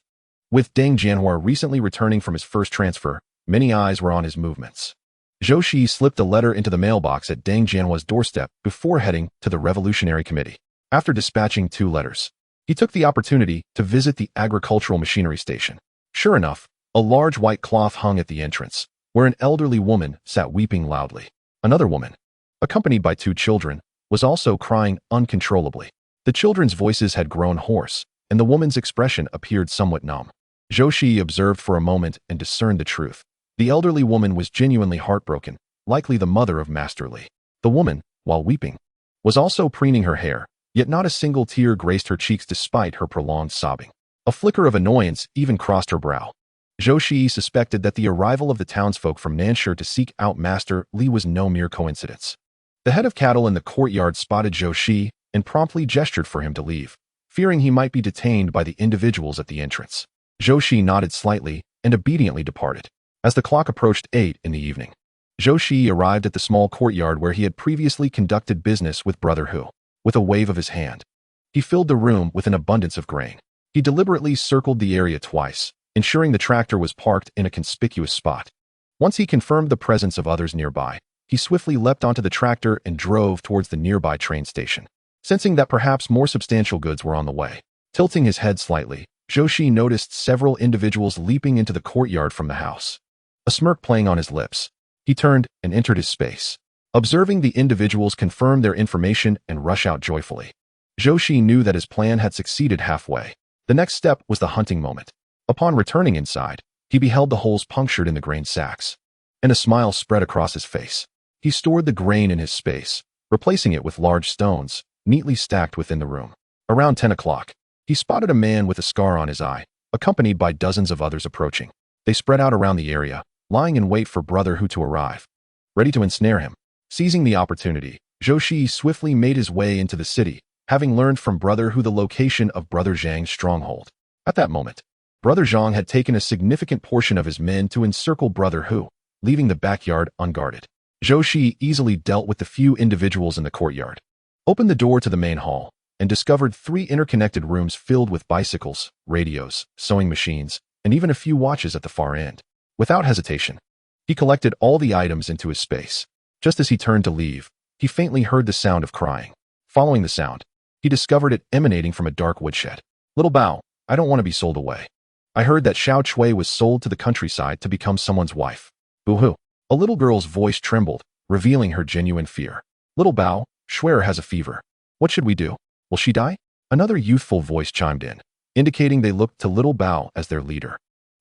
With Deng Jianhua recently returning from his first transfer, many eyes were on his movements. Zhou Shiyi slipped a letter into the mailbox at Deng Jianhua's doorstep before heading to the Revolutionary Committee. After dispatching 2 letters, he took the opportunity to visit the agricultural machinery station. Sure enough, a large white cloth hung at the entrance, where an elderly woman sat weeping loudly. Another woman, accompanied by 2 children, was also crying uncontrollably. The children's voices had grown hoarse, and the woman's expression appeared somewhat numb. Zhou Shiyi observed for a moment and discerned the truth. The elderly woman was genuinely heartbroken, likely the mother of Master Li. The woman, while weeping, was also preening her hair, yet not a single tear graced her cheeks despite her prolonged sobbing. A flicker of annoyance even crossed her brow. Zhou Shiyi suspected that the arrival of the townsfolk from Nanshi to seek out Master Li was no mere coincidence. The head of cattle in the courtyard spotted Zhou Shiyi and promptly gestured for him to leave, fearing he might be detained by the individuals at the entrance. Zhou Shiyi nodded slightly and obediently departed. As the clock approached 8 in the evening, Zhou Shiyi arrived at the small courtyard where he had previously conducted business with Brother Hu. With a wave of his hand, he filled the room with an abundance of grain. He deliberately circled the area twice, ensuring the tractor was parked in a conspicuous spot. Once he confirmed the presence of others nearby, he swiftly leapt onto the tractor and drove towards the nearby train station. Sensing that perhaps more substantial goods were on the way, tilting his head slightly, Zhou Shiyi noticed several individuals leaping into the courtyard from the house. A smirk playing on his lips, he turned and entered his space. Observing the individuals confirm their information and rush out joyfully, Zhou Shiyi knew that his plan had succeeded halfway. The next step was the hunting moment. Upon returning inside, he beheld the holes punctured in the grain sacks, and a smile spread across his face. He stored the grain in his space, replacing it with large stones, neatly stacked within the room. Around 10 o'clock, he spotted a man with a scar on his eye, accompanied by dozens of others approaching. They spread out around the area, lying in wait for Brother Hu to arrive, ready to ensnare him. Seizing the opportunity, Zhou Shiyi swiftly made his way into the city, having learned from Brother Hu the location of Brother Zhang's stronghold. At that moment, Brother Zhang had taken a significant portion of his men to encircle Brother Hu, leaving the backyard unguarded. Zhou Shiyi easily dealt with the few individuals in the courtyard, opened the door to the main hall, and discovered 3 interconnected rooms filled with bicycles, radios, sewing machines, and even a few watches at the far end. Without hesitation, he collected all the items into his space. Just as he turned to leave, he faintly heard the sound of crying. Following the sound, he discovered it emanating from a dark woodshed. "Little Bao, I don't want to be sold away. I heard that Xiao Chui was sold to the countryside to become someone's wife." "Boo-hoo." A little girl's voice trembled, revealing her genuine fear. "Little Bao, Schwer has a fever. What should we do? Will she die?" Another youthful voice chimed in, indicating they looked to Little Bao as their leader.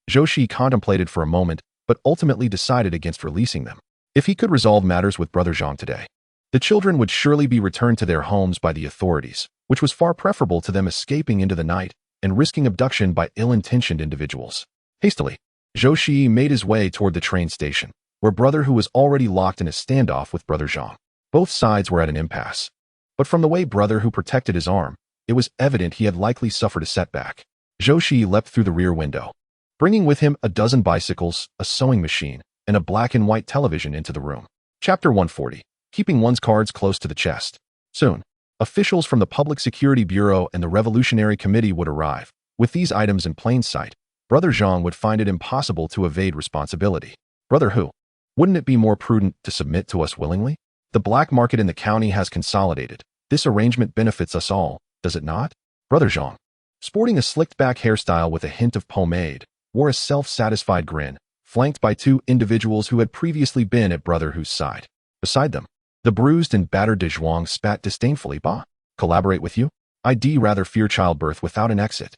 Zhou Shiyi contemplated for a moment, but ultimately decided against releasing them. If he could resolve matters with Brother Zhang today, the children would surely be returned to their homes by the authorities, which was far preferable to them escaping into the night and risking abduction by ill-intentioned individuals. Hastily, Zhou Shiyi made his way toward the train station, where Brother Hu was already locked in a standoff with Brother Zhang. Both sides were at an impasse, but from the way Brother Hu protected his arm, it was evident he had likely suffered a setback. Zhou Shiyi leapt through the rear window, bringing with him a dozen bicycles, a sewing machine, and a black and white television into the room. Chapter 140. Keeping one's cards close to the chest. Soon, officials from the Public Security Bureau and the Revolutionary Committee would arrive. With these items in plain sight, Brother Zhang would find it impossible to evade responsibility. "Brother Hu, wouldn't it be more prudent to submit to us willingly? The black market in the county has consolidated. This arrangement benefits us all, does it not?" Brother Zhang, sporting a slicked-back hairstyle with a hint of pomade, wore a self-satisfied grin, flanked by 2 individuals who had previously been at Brother Hu's side. Beside them, the bruised and battered De Zhuang spat disdainfully. "Bah, collaborate with you? I'd rather fear childbirth without an exit.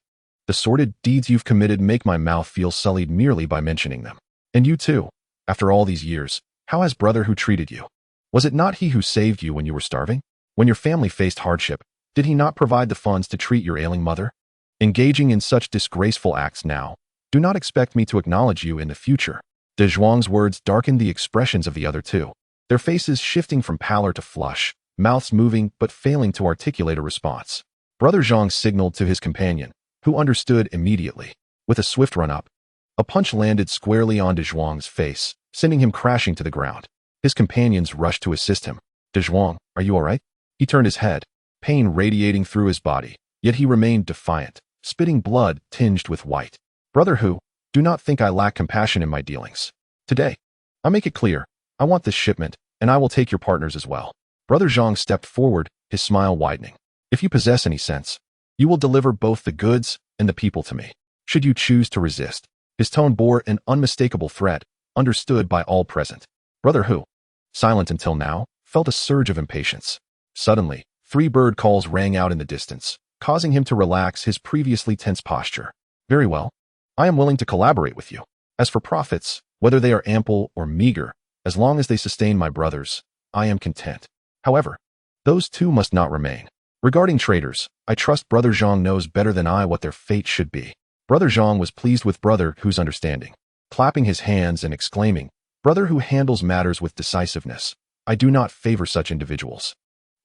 The sordid deeds you've committed make my mouth feel sullied merely by mentioning them. And you too, after all these years, how has Brother Hu treated you? Was it not he who saved you when you were starving? When your family faced hardship, did he not provide the funds to treat your ailing mother? Engaging in such disgraceful acts now, do not expect me to acknowledge you in the future." De Zhuang's words darkened the expressions of the other 2, their faces shifting from pallor to flush, mouths moving but failing to articulate a response. Brother Zhang signaled to his companion, who understood immediately. With a swift run-up, a punch landed squarely onto Zhuang's face, sending him crashing to the ground. His companions rushed to assist him. Zhuang, are you all right? He turned his head, pain radiating through his body, yet he remained defiant, spitting blood tinged with white. Brother Hu, do not think I lack compassion in my dealings. Today, I make it clear, I want this shipment, and I will take your partners as well. Brother Zhang stepped forward, his smile widening. If you possess any sense, you will deliver both the goods and the people to me. Should you choose to resist, his tone bore an unmistakable threat, understood by all present. Brother Hu, silent until now, felt a surge of impatience. Suddenly, 3 bird calls rang out in the distance, causing him to relax his previously tense posture. Very well. I am willing to collaborate with you. As for profits, whether they are ample or meager, as long as they sustain my brothers, I am content. However, those 2 must not remain. Regarding traders, I trust Brother Zhang knows better than I what their fate should be. Brother Zhang was pleased with Brother Hu's understanding, clapping his hands and exclaiming, Brother Hu handles matters with decisiveness. I do not favor such individuals.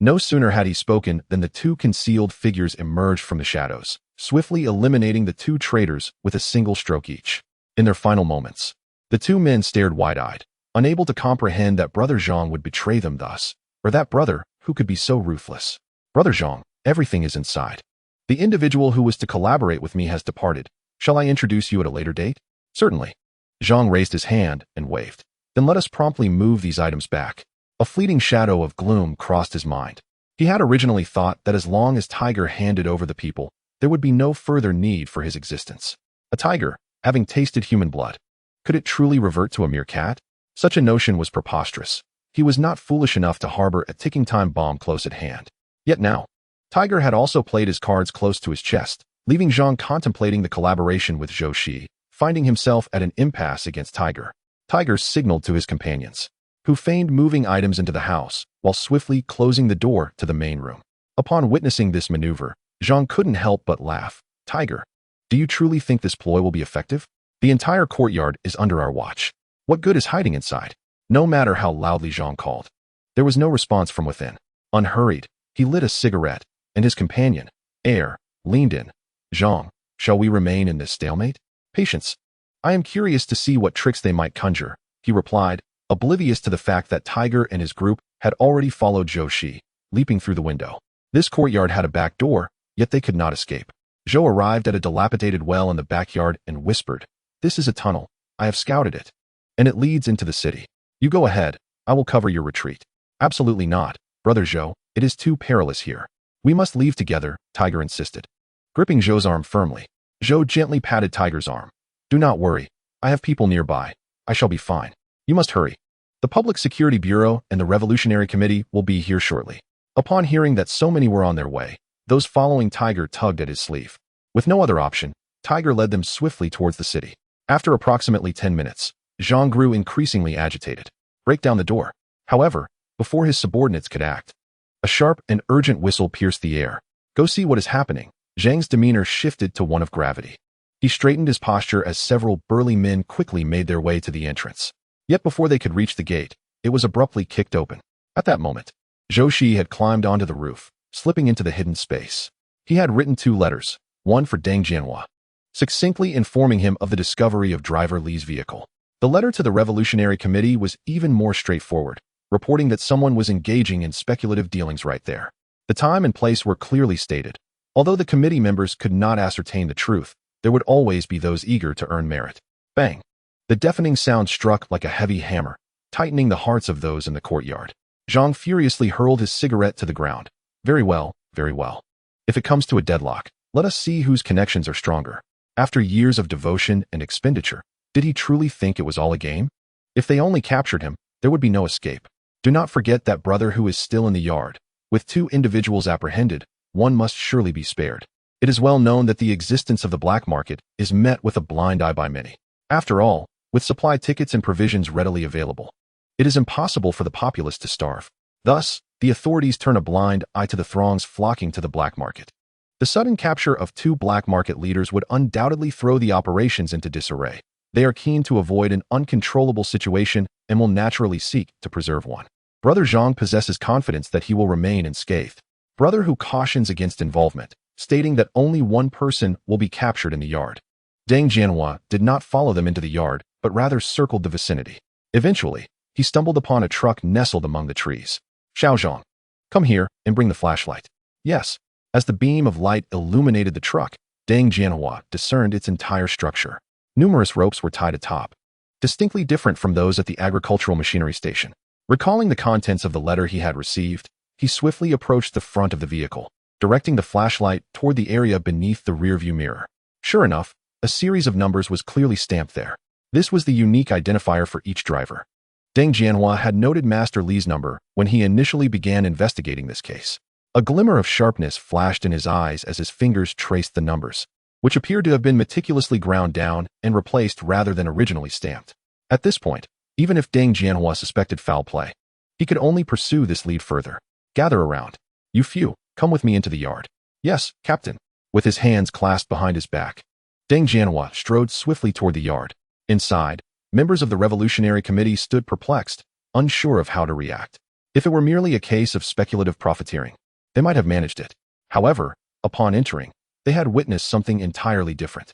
No sooner had he spoken than the 2 concealed figures emerged from the shadows, swiftly eliminating the 2 traders with a single stroke each. In their final moments, the 2 men stared wide-eyed, unable to comprehend that Brother Zhang would betray them thus, or that Brother Hu could be so ruthless. Brother Zhang, everything is inside. The individual who was to collaborate with me has departed. Shall I introduce you at a later date? Certainly. Zhang raised his hand and waved. Then let us promptly move these items back. A fleeting shadow of gloom crossed his mind. He had originally thought that as long as Tiger handed over the people, there would be no further need for his existence. A tiger, having tasted human blood, could it truly revert to a mere cat? Such a notion was preposterous. He was not foolish enough to harbor a ticking time bomb close at hand. Yet now, Tiger had also played his cards close to his chest, leaving Zhang contemplating the collaboration with Zhou Shiyi, finding himself at an impasse against Tiger. Tiger signaled to his companions, who feigned moving items into the house, while swiftly closing the door to the main room. Upon witnessing this maneuver, Zhang couldn't help but laugh. Tiger, do you truly think this ploy will be effective? The entire courtyard is under our watch. What good is hiding inside? No matter how loudly Zhang called. There was no response from within. Unhurried, he lit a cigarette, and his companion, Air, leaned in. Zhang, shall we remain in this stalemate? Patience. I am curious to see what tricks they might conjure, he replied, oblivious to the fact that Tiger and his group had already followed Zhou Shiyi, leaping through the window. This courtyard had a back door, yet they could not escape. Zhou arrived at a dilapidated well in the backyard and whispered, This is a tunnel. I have scouted it. And it leads into the city. You go ahead. I will cover your retreat. Absolutely not, Brother Zhou. It is too perilous here. We must leave together, Tiger insisted. Gripping Zhou's arm firmly, Zhou gently patted Tiger's arm. Do not worry. I have people nearby. I shall be fine. You must hurry. The Public Security Bureau and the Revolutionary Committee will be here shortly. Upon hearing that so many were on their way, those following Tiger tugged at his sleeve. With no other option, Tiger led them swiftly towards the city. After approximately 10 minutes, Zhang grew increasingly agitated. Break down the door. However, before his subordinates could act, a sharp and urgent whistle pierced the air. Go see what is happening. Zhang's demeanor shifted to one of gravity. He straightened his posture as several burly men quickly made their way to the entrance. Yet before they could reach the gate, it was abruptly kicked open. At that moment, Zhou Shiyi had climbed onto the roof, slipping into the hidden space. He had written 2 letters, one for Deng Jianhua, succinctly informing him of the discovery of Driver Li's vehicle. The letter to the Revolutionary Committee was even more straightforward, reporting that someone was engaging in speculative dealings right there. The time and place were clearly stated. Although the committee members could not ascertain the truth, there would always be those eager to earn merit. Bang! The deafening sound struck like a heavy hammer, tightening the hearts of those in the courtyard. Zhang furiously hurled his cigarette to the ground. Very well, very well. If it comes to a deadlock, let us see whose connections are stronger. After years of devotion and expenditure, did he truly think it was all a game? If they only captured him, there would be no escape. Do not forget that Brother Hu is still in the yard. With 2 individuals apprehended, one must surely be spared. It is well known that the existence of the black market is met with a blind eye by many. After all, with supply tickets and provisions readily available, it is impossible for the populace to starve. Thus, the authorities turn a blind eye to the throngs flocking to the black market. The sudden capture of 2 black market leaders would undoubtedly throw the operations into disarray. They are keen to avoid an uncontrollable situation and will naturally seek to preserve one. Brother Zhang possesses confidence that he will remain unscathed. Brother Hu cautions against involvement, stating that only one person will be captured in the yard. Deng Jianhua did not follow them into the yard, but rather circled the vicinity. Eventually, he stumbled upon a truck nestled among the trees. Xiaozhong, come here and bring the flashlight. Yes. As the beam of light illuminated the truck, Deng Jianhua discerned its entire structure. Numerous ropes were tied atop, distinctly different from those at the agricultural machinery station. Recalling the contents of the letter he had received, he swiftly approached the front of the vehicle, directing the flashlight toward the area beneath the rearview mirror. Sure enough, a series of numbers was clearly stamped there. This was the unique identifier for each driver. Deng Jianhua had noted Master Li's number when he initially began investigating this case. A glimmer of sharpness flashed in his eyes as his fingers traced the numbers, which appeared to have been meticulously ground down and replaced rather than originally stamped. At this point, even if Deng Jianhua suspected foul play, he could only pursue this lead further. Gather around. You few, come with me into the yard. Yes, Captain. With his hands clasped behind his back, Deng Jianhua strode swiftly toward the yard. Inside, members of the Revolutionary Committee stood perplexed, unsure of how to react. If it were merely a case of speculative profiteering, they might have managed it. However, upon entering, they had witnessed something entirely different.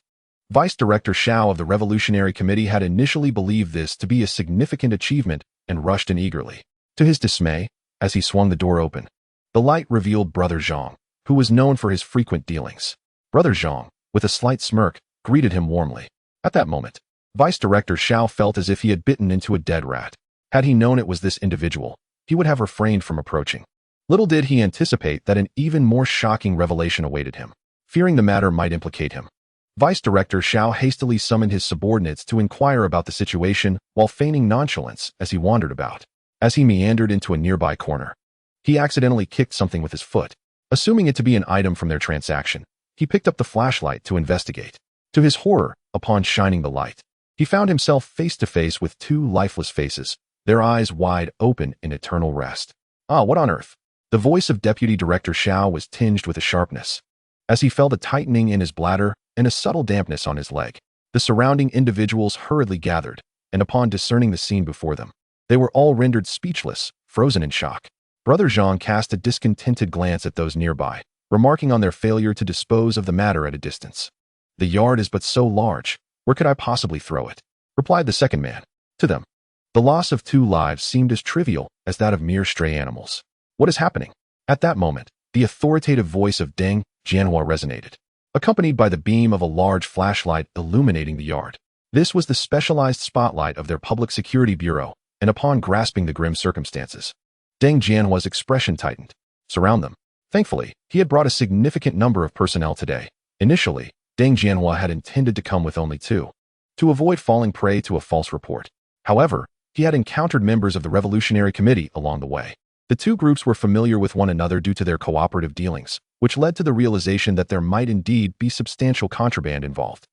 Vice Director Xiao of the Revolutionary Committee had initially believed this to be a significant achievement and rushed in eagerly. To his dismay, as he swung the door open, the light revealed Brother Zhang, who was known for his frequent dealings. Brother Zhang, with a slight smirk, greeted him warmly. At that moment, Vice Director Xiao felt as if he had bitten into a dead rat. Had he known it was this individual, he would have refrained from approaching. Little did he anticipate that an even more shocking revelation awaited him. Fearing the matter might implicate him, Vice Director Xiao hastily summoned his subordinates to inquire about the situation while feigning nonchalance as he wandered about. As he meandered into a nearby corner, he accidentally kicked something with his foot. Assuming it to be an item from their transaction, he picked up the flashlight to investigate. To his horror, upon shining the light, he found himself face to face with two lifeless faces, their eyes wide open in eternal rest. Ah, what on earth? The voice of Deputy Director Xiao was tinged with a sharpness. As he felt a tightening in his bladder and a subtle dampness on his leg, the surrounding individuals hurriedly gathered, and upon discerning the scene before them, they were all rendered speechless, frozen in shock. Brother Zhang cast a discontented glance at those nearby, remarking on their failure to dispose of the matter at a distance. The yard is but so large, where could I possibly throw it? Replied the second man. To them, the loss of 2 lives seemed as trivial as that of mere stray animals. What is happening? At that moment, the authoritative voice of Deng Jianhua resonated, accompanied by the beam of a large flashlight illuminating the yard. This was the specialized spotlight of their Public Security Bureau, and upon grasping the grim circumstances, Deng Jianhua's expression tightened. Surround them. Thankfully, he had brought a significant number of personnel today. Initially, Deng Jianhua had intended to come with only 2, to avoid falling prey to a false report. However, he had encountered members of the Revolutionary Committee along the way. The 2 groups were familiar with one another due to their cooperative dealings, which led to the realization that there might indeed be substantial contraband involved.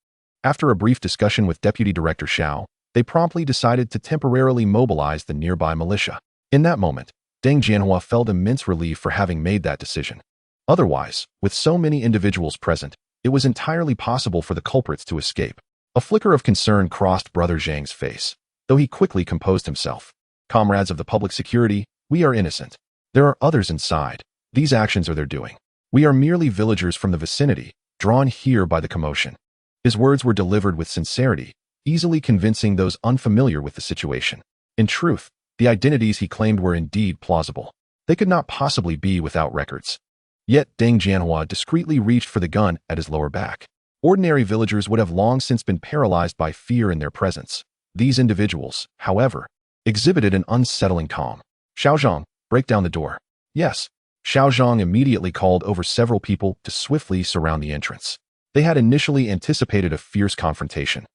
After a brief discussion with Deputy Director Xiao, they promptly decided to temporarily mobilize the nearby militia. In that moment, Deng Jianhua felt immense relief for having made that decision. Otherwise, with so many individuals present, it was entirely possible for the culprits to escape. A flicker of concern crossed Brother Zhang's face, though he quickly composed himself. Comrades of the public security, we are innocent. There are others inside. These actions are their doing. We are merely villagers from the vicinity, drawn here by the commotion. His words were delivered with sincerity, easily convincing those unfamiliar with the situation. In truth, the identities he claimed were indeed plausible. They could not possibly be without records. Yet Deng Jianhua discreetly reached for the gun at his lower back. Ordinary villagers would have long since been paralyzed by fear in their presence. These individuals, however, exhibited an unsettling calm. Xiaozhong, break down the door. Yes. Xiaozhong immediately called over several people to swiftly surround the entrance. They had initially anticipated a fierce confrontation,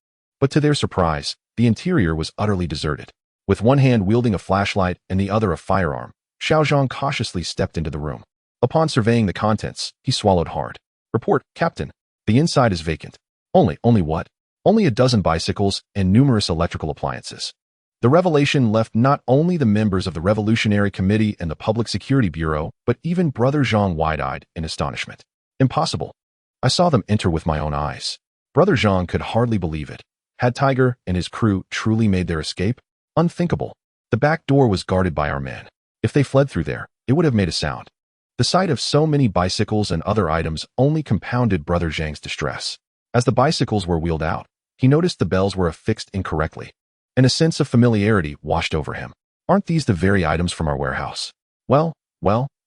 but to their surprise, the interior was utterly deserted. With one hand wielding a flashlight and the other a firearm, Xiaozhong cautiously stepped into the room. Upon surveying the contents, he swallowed hard. Report, Captain. The inside is vacant. Only what? Only a dozen bicycles and numerous electrical appliances. The revelation left not only the members of the Revolutionary Committee and the Public Security Bureau, but even Brother Zhang wide-eyed in astonishment. Impossible. I saw them enter with my own eyes. Brother Zhang could hardly believe it. Had Tiger and his crew truly made their escape? Unthinkable. The back door was guarded by our men. If they fled through there, it would have made a sound. The sight of so many bicycles and other items only compounded Brother Zhang's distress. As the bicycles were wheeled out, he noticed the bells were affixed incorrectly, and a sense of familiarity washed over him. Aren't these the very items from our warehouse? Well,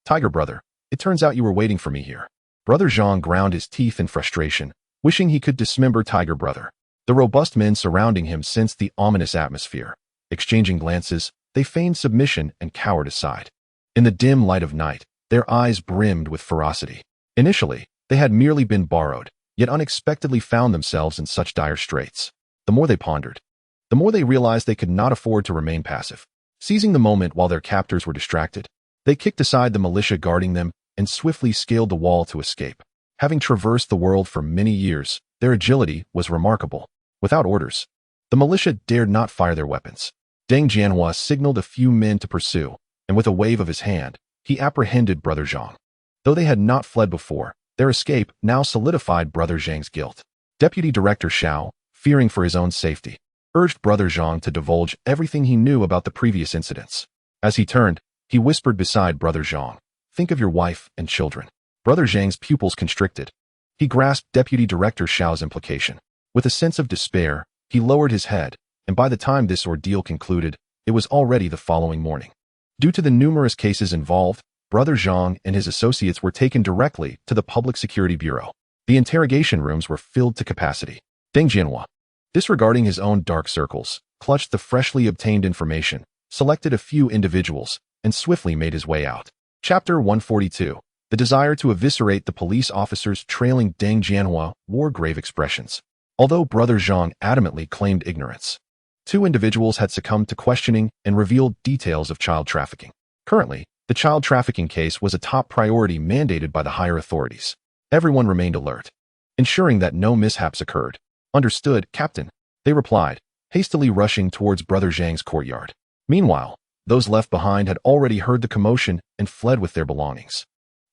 Tiger Brother, it turns out you were waiting for me here. Brother Zhang ground his teeth in frustration, wishing he could dismember Tiger Brother. The robust men surrounding him sensed the ominous atmosphere. Exchanging glances, they feigned submission and cowered aside. In the dim light of night, their eyes brimmed with ferocity. Initially, they had merely been borrowed, yet unexpectedly found themselves in such dire straits. The more they pondered, the more they realized they could not afford to remain passive. Seizing the moment while their captors were distracted, they kicked aside the militia guarding them and swiftly scaled the wall to escape. Having traversed the world for many years, their agility was remarkable. Without orders, the militia dared not fire their weapons. Deng Jianhua signaled a few men to pursue, and with a wave of his hand, he apprehended Brother Zhang. Though they had not fled before, their escape now solidified Brother Zhang's guilt. Deputy Director Xiao, fearing for his own safety, urged Brother Zhang to divulge everything he knew about the previous incidents. As he turned, he whispered beside Brother Zhang, "Think of your wife and children." Brother Zhang's pupils constricted. He grasped Deputy Director Xiao's implication. With a sense of despair, he lowered his head, and by the time this ordeal concluded, it was already the following morning. Due to the numerous cases involved, Brother Zhang and his associates were taken directly to the Public Security Bureau. The interrogation rooms were filled to capacity. Deng Jianhua, disregarding his own dark circles, clutched the freshly obtained information, selected a few individuals, and swiftly made his way out. Chapter 142. The desire to eviscerate the police officers trailing Deng Jianhua wore grave expressions. Although Brother Zhang adamantly claimed ignorance, 2 individuals had succumbed to questioning and revealed details of child trafficking. Currently, the child trafficking case was a top priority mandated by the higher authorities. Everyone remained alert, ensuring that no mishaps occurred. "Understood, Captain," they replied, hastily rushing towards Brother Zhang's courtyard. Meanwhile, those left behind had already heard the commotion and fled with their belongings.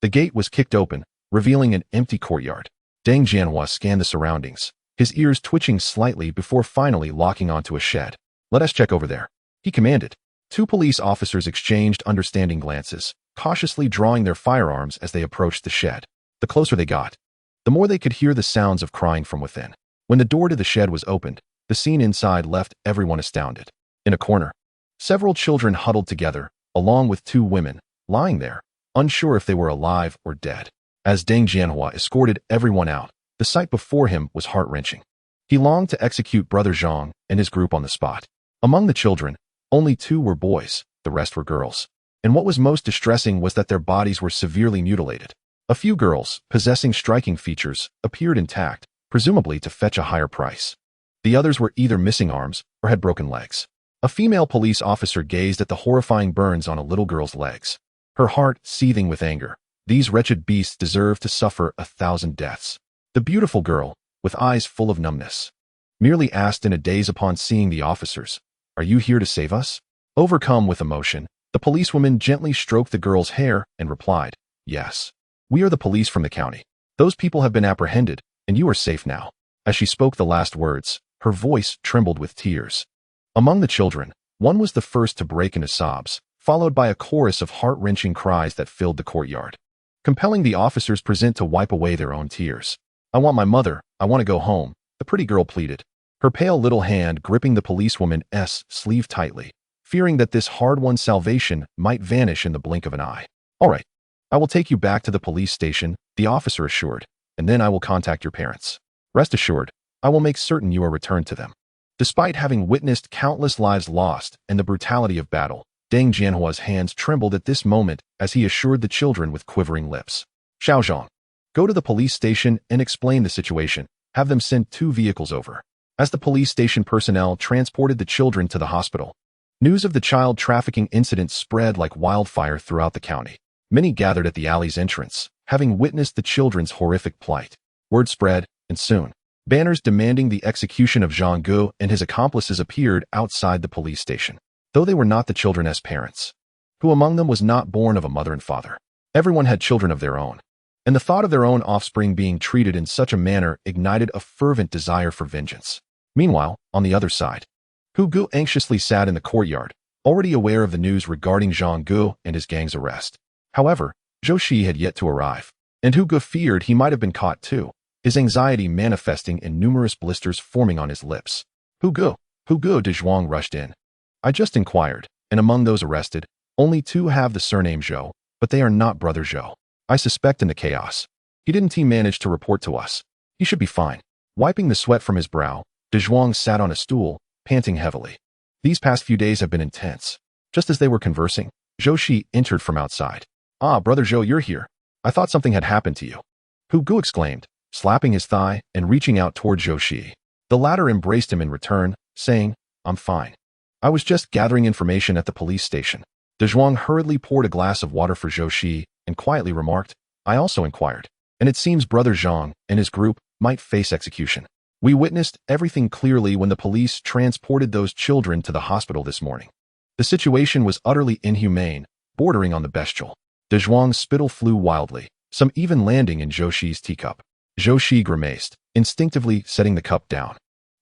The gate was kicked open, revealing an empty courtyard. Deng Jianhua scanned the surroundings, his ears twitching slightly before finally locking onto a shed. "Let us check over there," he commanded. 2 police officers exchanged understanding glances, cautiously drawing their firearms as they approached the shed. The closer they got, the more they could hear the sounds of crying from within. When the door to the shed was opened, the scene inside left everyone astounded. In a corner, several children huddled together, along with 2 women, lying there, unsure if they were alive or dead. As Deng Jianhua escorted everyone out, the sight before him was heart-wrenching. He longed to execute Brother Zhang and his group on the spot. Among the children, only 2 were boys, the rest were girls. And what was most distressing was that their bodies were severely mutilated. A few girls, possessing striking features, appeared intact, presumably to fetch a higher price. The others were either missing arms or had broken legs. A female police officer gazed at the horrifying burns on a little girl's legs, her heart seething with anger. These wretched beasts deserve to suffer 1,000 deaths. The beautiful girl, with eyes full of numbness, merely asked in a daze upon seeing the officers, "Are you here to save us?" Overcome with emotion, the policewoman gently stroked the girl's hair and replied, "Yes. We are the police from the county. Those people have been apprehended, and you are safe now." As she spoke the last words, her voice trembled with tears. Among the children, one was the first to break into sobs, followed by a chorus of heart-wrenching cries that filled the courtyard, compelling the officers present to wipe away their own tears. "I want my mother, I want to go home," the pretty girl pleaded, her pale little hand gripping the policewoman's sleeve tightly, fearing that this hard-won salvation might vanish in the blink of an eye. "All right, I will take you back to the police station," the officer assured, "and then I will contact your parents. Rest assured, I will make certain you are returned to them." Despite having witnessed countless lives lost and the brutality of battle, Deng Jianhua's hands trembled at this moment as he assured the children with quivering lips. "Xiaozhang, go to the police station and explain the situation. Have them send 2 vehicles over." As the police station personnel transported the children to the hospital, news of the child trafficking incident spread like wildfire throughout the county. Many gathered at the alley's entrance, having witnessed the children's horrific plight. Word spread, and soon, banners demanding the execution of Zhang Gu and his accomplices appeared outside the police station. Though they were not the children's parents, who among them was not born of a mother and father? Everyone had children of their own, and the thought of their own offspring being treated in such a manner ignited a fervent desire for vengeance. Meanwhile, on the other side, Hu Gu anxiously sat in the courtyard, already aware of the news regarding Zhang Gu and his gang's arrest. However, Zhou Shiyi had yet to arrive, and Hu Ge feared he might have been caught too, his anxiety manifesting in numerous blisters forming on his lips. Hu Ge, De Zhuang rushed in. I just inquired, and among those arrested, only 2 have the surname Zhou, but they are not Brother Zhou. I suspect in the chaos. Didn't he manage to report to us? He should be fine. Wiping the sweat from his brow, De Zhuang sat on a stool, panting heavily. These past few days have been intense. Just as they were conversing, Zhou Shiyi entered from outside. Ah, Brother Zhou, you're here. I thought something had happened to you. Hu Ge exclaimed, slapping his thigh and reaching out toward Zhou Shiyi. The latter embraced him in return, saying, I'm fine. I was just gathering information at the police station. De Zhuang hurriedly poured a glass of water for Zhou Shiyi and quietly remarked, I also inquired, and it seems Brother Zhang and his group might face execution. We witnessed everything clearly when the police transported those children to the hospital this morning. The situation was utterly inhumane, bordering on the bestial. De Zhuang's spittle flew wildly, some even landing in Zhou Shiyi's teacup. Zhou Shiyi grimaced, instinctively setting the cup down.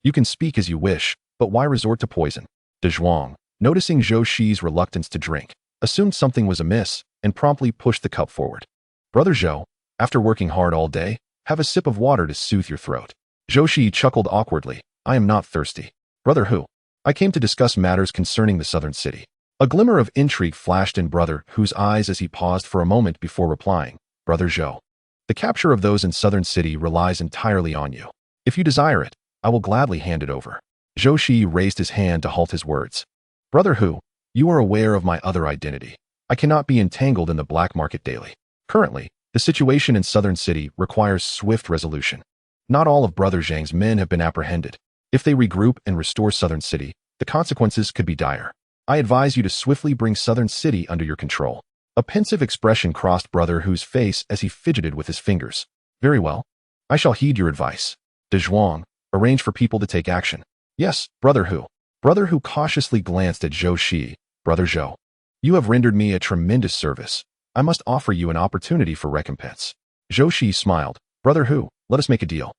You can speak as you wish, but why resort to poison? De Zhuang, noticing Zhou Shiyi's reluctance to drink, assumed something was amiss and promptly pushed the cup forward. Brother Zhou, after working hard all day, have a sip of water to soothe your throat. Zhou Shiyi chuckled awkwardly. I am not thirsty. Brother Hu, I came to discuss matters concerning the southern city. A glimmer of intrigue flashed in Brother Hu's eyes as he paused for a moment before replying. Brother Zhou, the capture of those in southern city relies entirely on you. If you desire it, I will gladly hand it over. Zhou Shiyi raised his hand to halt his words. Brother Hu, you are aware of my other identity. I cannot be entangled in the black market daily. Currently, the situation in southern city requires swift resolution. Not all of Brother Zhang's men have been apprehended. If they regroup and restore southern city, the consequences could be dire. I advise you to swiftly bring southern city under your control. A pensive expression crossed Brother Hu's face as he fidgeted with his fingers. Very well. I shall heed your advice. De Zhuang, arrange for people to take action. Yes, Brother Hu. Brother Hu cautiously glanced at Zhou Shiyi. Brother Zhou, you have rendered me a tremendous service. I must offer you an opportunity for recompense. Zhou Shiyi smiled. Brother Hu, let us make a deal.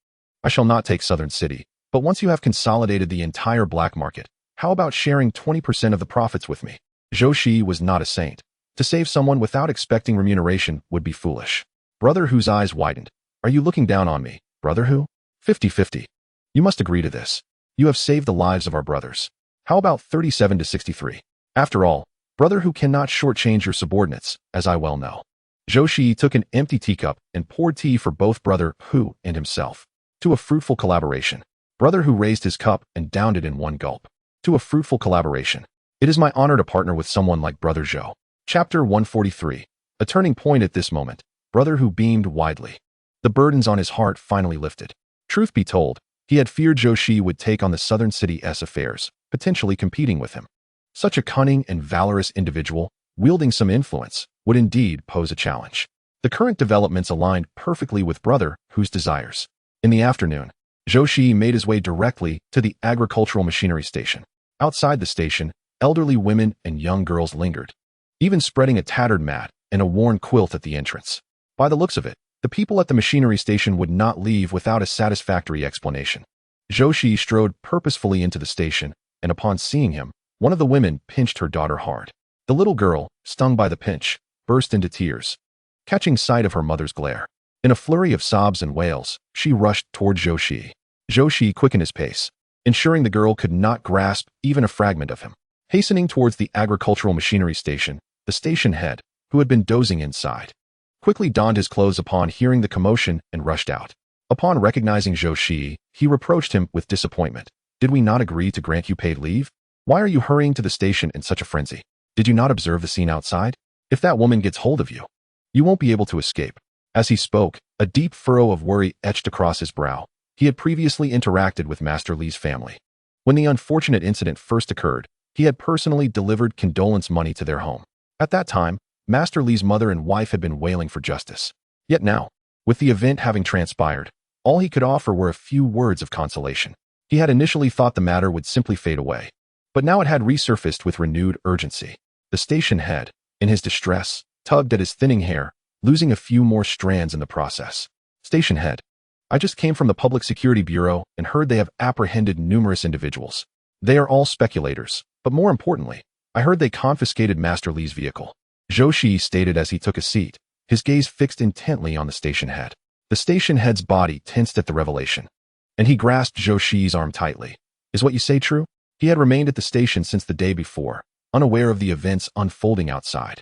I shall not take southern city, but once you have consolidated the entire black market, how about sharing 20% of the profits with me? Zhou Shiyi was not a saint. To save someone without expecting remuneration would be foolish. Brother Hu's eyes widened. Are you looking down on me, Brother Hu? 50-50. You must agree to this. You have saved the lives of our brothers. How about 37-63? After all, Brother Hu cannot shortchange your subordinates, as I well know. Zhou Shiyi took an empty teacup and poured tea for both Brother Hu and himself. To a fruitful collaboration. Brother Hu raised his cup and downed it in one gulp. To a fruitful collaboration. It is my honor to partner with someone like Brother Zhou. Chapter 143. A turning point at this moment. Brother Hu beamed widely. The burdens on his heart finally lifted. Truth be told, he had feared Zhou Shiyi would take on the southern city's affairs, potentially competing with him. Such a cunning and valorous individual, wielding some influence, would indeed pose a challenge. The current developments aligned perfectly with Brother Hu's desires. In the afternoon, Zhou Shiyi made his way directly to the agricultural machinery station. Outside the station, elderly women and young girls lingered, even spreading a tattered mat and a worn quilt at the entrance. By the looks of it, the people at the machinery station would not leave without a satisfactory explanation. Zhou Shiyi strode purposefully into the station, and upon seeing him, one of the women pinched her daughter hard. The little girl, stung by the pinch, burst into tears, catching sight of her mother's glare. In a flurry of sobs and wails, she rushed toward Zhou Shiyi. Zhou Shiyi quickened his pace, ensuring the girl could not grasp even a fragment of him. Hastening towards the agricultural machinery station, the station head, who had been dozing inside, quickly donned his clothes upon hearing the commotion and rushed out. Upon recognizing Zhou Shiyi, he reproached him with disappointment. Did we not agree to grant you paid leave? Why are you hurrying to the station in such a frenzy? Did you not observe the scene outside? If that woman gets hold of you, you won't be able to escape. As he spoke, a deep furrow of worry etched across his brow. He had previously interacted with Master Li's family. When the unfortunate incident first occurred, he had personally delivered condolence money to their home. At that time, Master Li's mother and wife had been wailing for justice. Yet now, with the event having transpired, all he could offer were a few words of consolation. He had initially thought the matter would simply fade away, but now it had resurfaced with renewed urgency. The station head, in his distress, tugged at his thinning hair, losing a few more strands in the process. Station head, I just came from the Public Security Bureau and heard they have apprehended numerous individuals. They are all speculators, but more importantly, I heard they confiscated Master Li's vehicle. Zhou Shiyi stated as he took a seat, his gaze fixed intently on the station head. The station head's body tensed at the revelation, and he grasped Zhou Shiyi's arm tightly. Is what you say true? He had remained at the station since the day before, unaware of the events unfolding outside.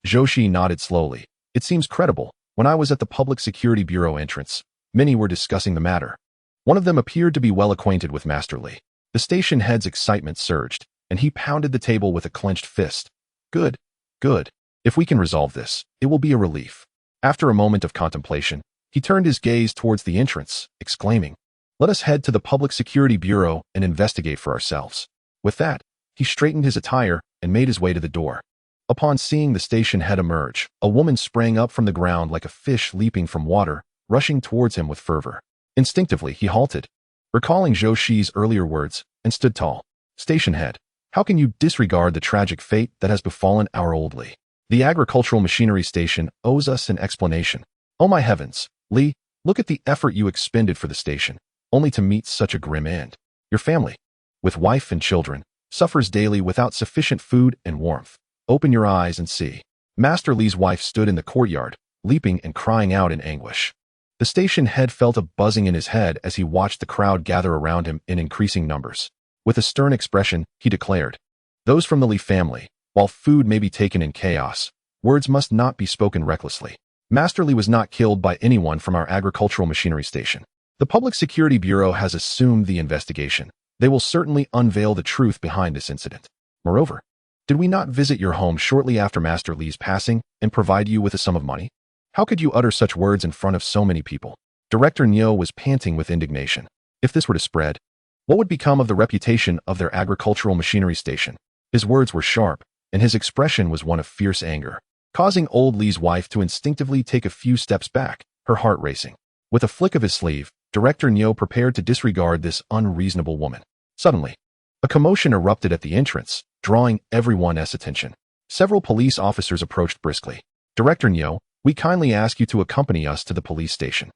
Zhou Shiyi nodded slowly. It seems credible. When I was at the Public Security Bureau entrance, many were discussing the matter. One of them appeared to be well acquainted with Master Li. The station head's excitement surged, and he pounded the table with a clenched fist. Good, good. If we can resolve this, it will be a relief. After a moment of contemplation, he turned his gaze towards the entrance, exclaiming, "Let us head to the Public Security Bureau and investigate for ourselves." With that, he straightened his attire and made his way to the door. Upon seeing the station head emerge, a woman sprang up from the ground like a fish leaping from water, rushing towards him with fervor. Instinctively, he halted, recalling Zhou Shiyi's earlier words, and stood tall. "Station head, how can you disregard the tragic fate that has befallen our old Li? The agricultural machinery station owes us an explanation. Oh my heavens, Li, look at the effort you expended for the station, only to meet such a grim end. Your family, with wife and children, suffers daily without sufficient food and warmth. Open your eyes and see." Master Li's wife stood in the courtyard, leaping and crying out in anguish. The station head felt a buzzing in his head as he watched the crowd gather around him in increasing numbers. With a stern expression, he declared, "Those from the Li family, while food may be taken in chaos, words must not be spoken recklessly. Master Li was not killed by anyone from our agricultural machinery station. The Public Security Bureau has assumed the investigation. They will certainly unveil the truth behind this incident. Moreover, did we not visit your home shortly after Master Li's passing and provide you with a sum of money? How could you utter such words in front of so many people?" Director Niu was panting with indignation. If this were to spread, what would become of the reputation of their agricultural machinery station? His words were sharp, and his expression was one of fierce anger, causing old Li's wife to instinctively take a few steps back, her heart racing. With a flick of his sleeve, Director Niu prepared to disregard this unreasonable woman. Suddenly, a commotion erupted at the entrance, drawing everyone's attention. Several police officers approached briskly. "Director Niu, we kindly ask you to accompany us to the police station.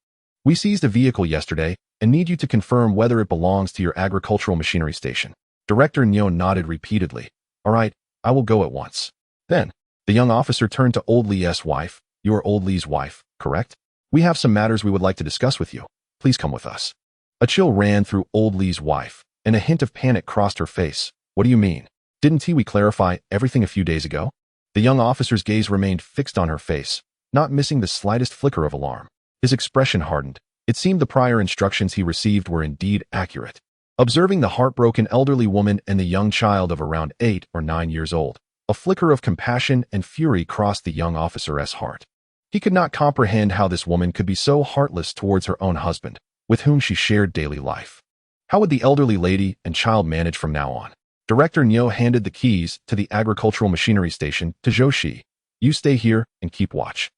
We seized a vehicle yesterday and need you to confirm whether it belongs to your agricultural machinery station." Director Niu nodded repeatedly. "All right, I will go at once." Then, the young officer turned to old Li's wife. "You are old Li's wife, correct? We have some matters we would like to discuss with you. Please come with us." A chill ran through old Li's wife, and a hint of panic crossed her face. "What do you mean? Didn't we clarify everything a few days ago?" The young officer's gaze remained fixed on her face, not missing the slightest flicker of alarm. His expression hardened. It seemed the prior instructions he received were indeed accurate. Observing the heartbroken elderly woman and the young child of around 8 or 9 years old, a flicker of compassion and fury crossed the young officer's heart. He could not comprehend how this woman could be so heartless towards her own husband, with whom she shared daily life. How would the elderly lady and child manage from now on? Director Niu handed the keys to the agricultural machinery station to Zhou Shiyi. "You stay here and keep watch."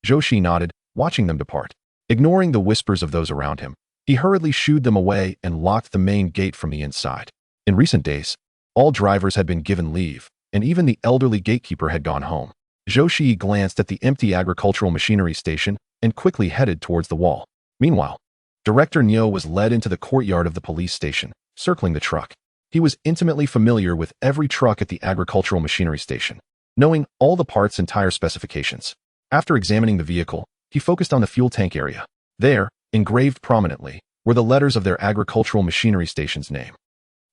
Zhou Shiyi nodded, watching them depart. Ignoring the whispers of those around him, he hurriedly shooed them away and locked the main gate from the inside. In recent days, all drivers had been given leave, and even the elderly gatekeeper had gone home. Zhou Shiyi glanced at the empty agricultural machinery station and quickly headed towards the wall. Meanwhile, Director Niu was led into the courtyard of the police station, circling the truck. He was intimately familiar with every truck at the agricultural machinery station, knowing all the parts and tire specifications. After examining the vehicle, he focused on the fuel tank area. There, engraved prominently, were the letters of their agricultural machinery station's name.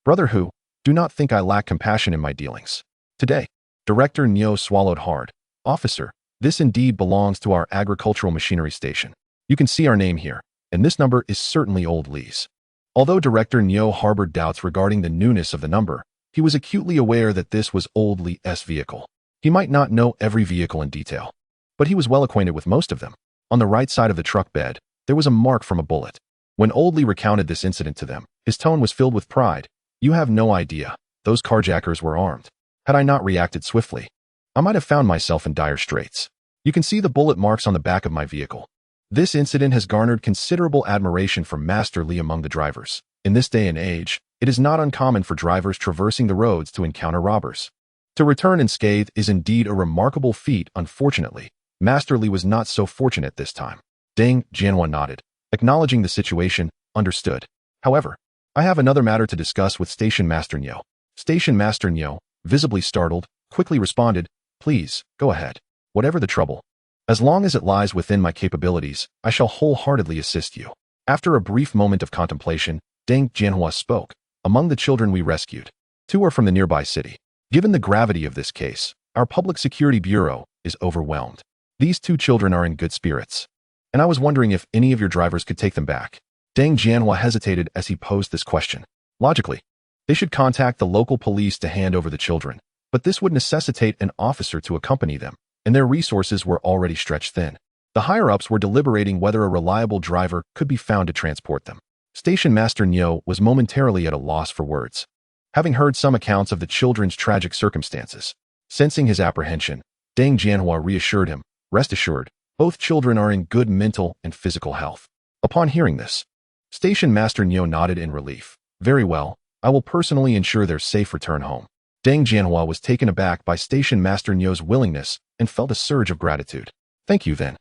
"Brother Hu, do not think I lack compassion in my dealings. Today." Director Niu swallowed hard. "Officer, this indeed belongs to our agricultural machinery station. You can see our name here, and this number is certainly old Li's." Although Director Niu harbored doubts regarding the newness of the number, he was acutely aware that this was old Li's vehicle. He might not know every vehicle in detail, but he was well acquainted with most of them. On the right side of the truck bed, there was a mark from a bullet. When old Li recounted this incident to them, his tone was filled with pride. "You have no idea. Those carjackers were armed. Had I not reacted swiftly, I might have found myself in dire straits. You can see the bullet marks on the back of my vehicle." This incident has garnered considerable admiration from Master Li among the drivers. In this day and age, it is not uncommon for drivers traversing the roads to encounter robbers. To return unscathed is indeed a remarkable feat. Unfortunately, Master Li was not so fortunate this time. Deng Jianhua nodded, acknowledging the situation. "Understood. However, I have another matter to discuss with Station Master Niu." Station Master Niu, visibly startled, quickly responded, "Please, go ahead. Whatever the trouble." As long as it lies within my capabilities, I shall wholeheartedly assist you. After a brief moment of contemplation, Deng Jianhua spoke. Among the children we rescued, 2 are from the nearby city. Given the gravity of this case, our Public Security Bureau is overwhelmed. These 2 children are in good spirits, and I was wondering if any of your drivers could take them back. Deng Jianhua hesitated as he posed this question. Logically, they should contact the local police to hand over the children, but this would necessitate an officer to accompany them, and their resources were already stretched thin. The higher-ups were deliberating whether a reliable driver could be found to transport them. Station Master Niu was momentarily at a loss for words. Having heard some accounts of the children's tragic circumstances, sensing his apprehension, Deng Jianhua reassured him, "Rest assured, both children are in good mental and physical health." Upon hearing this, Station Master Niu nodded in relief. "Very well, I will personally ensure their safe return home." Deng Jianhua was taken aback by Station Master Niu's willingness and felt a surge of gratitude. "Thank you then.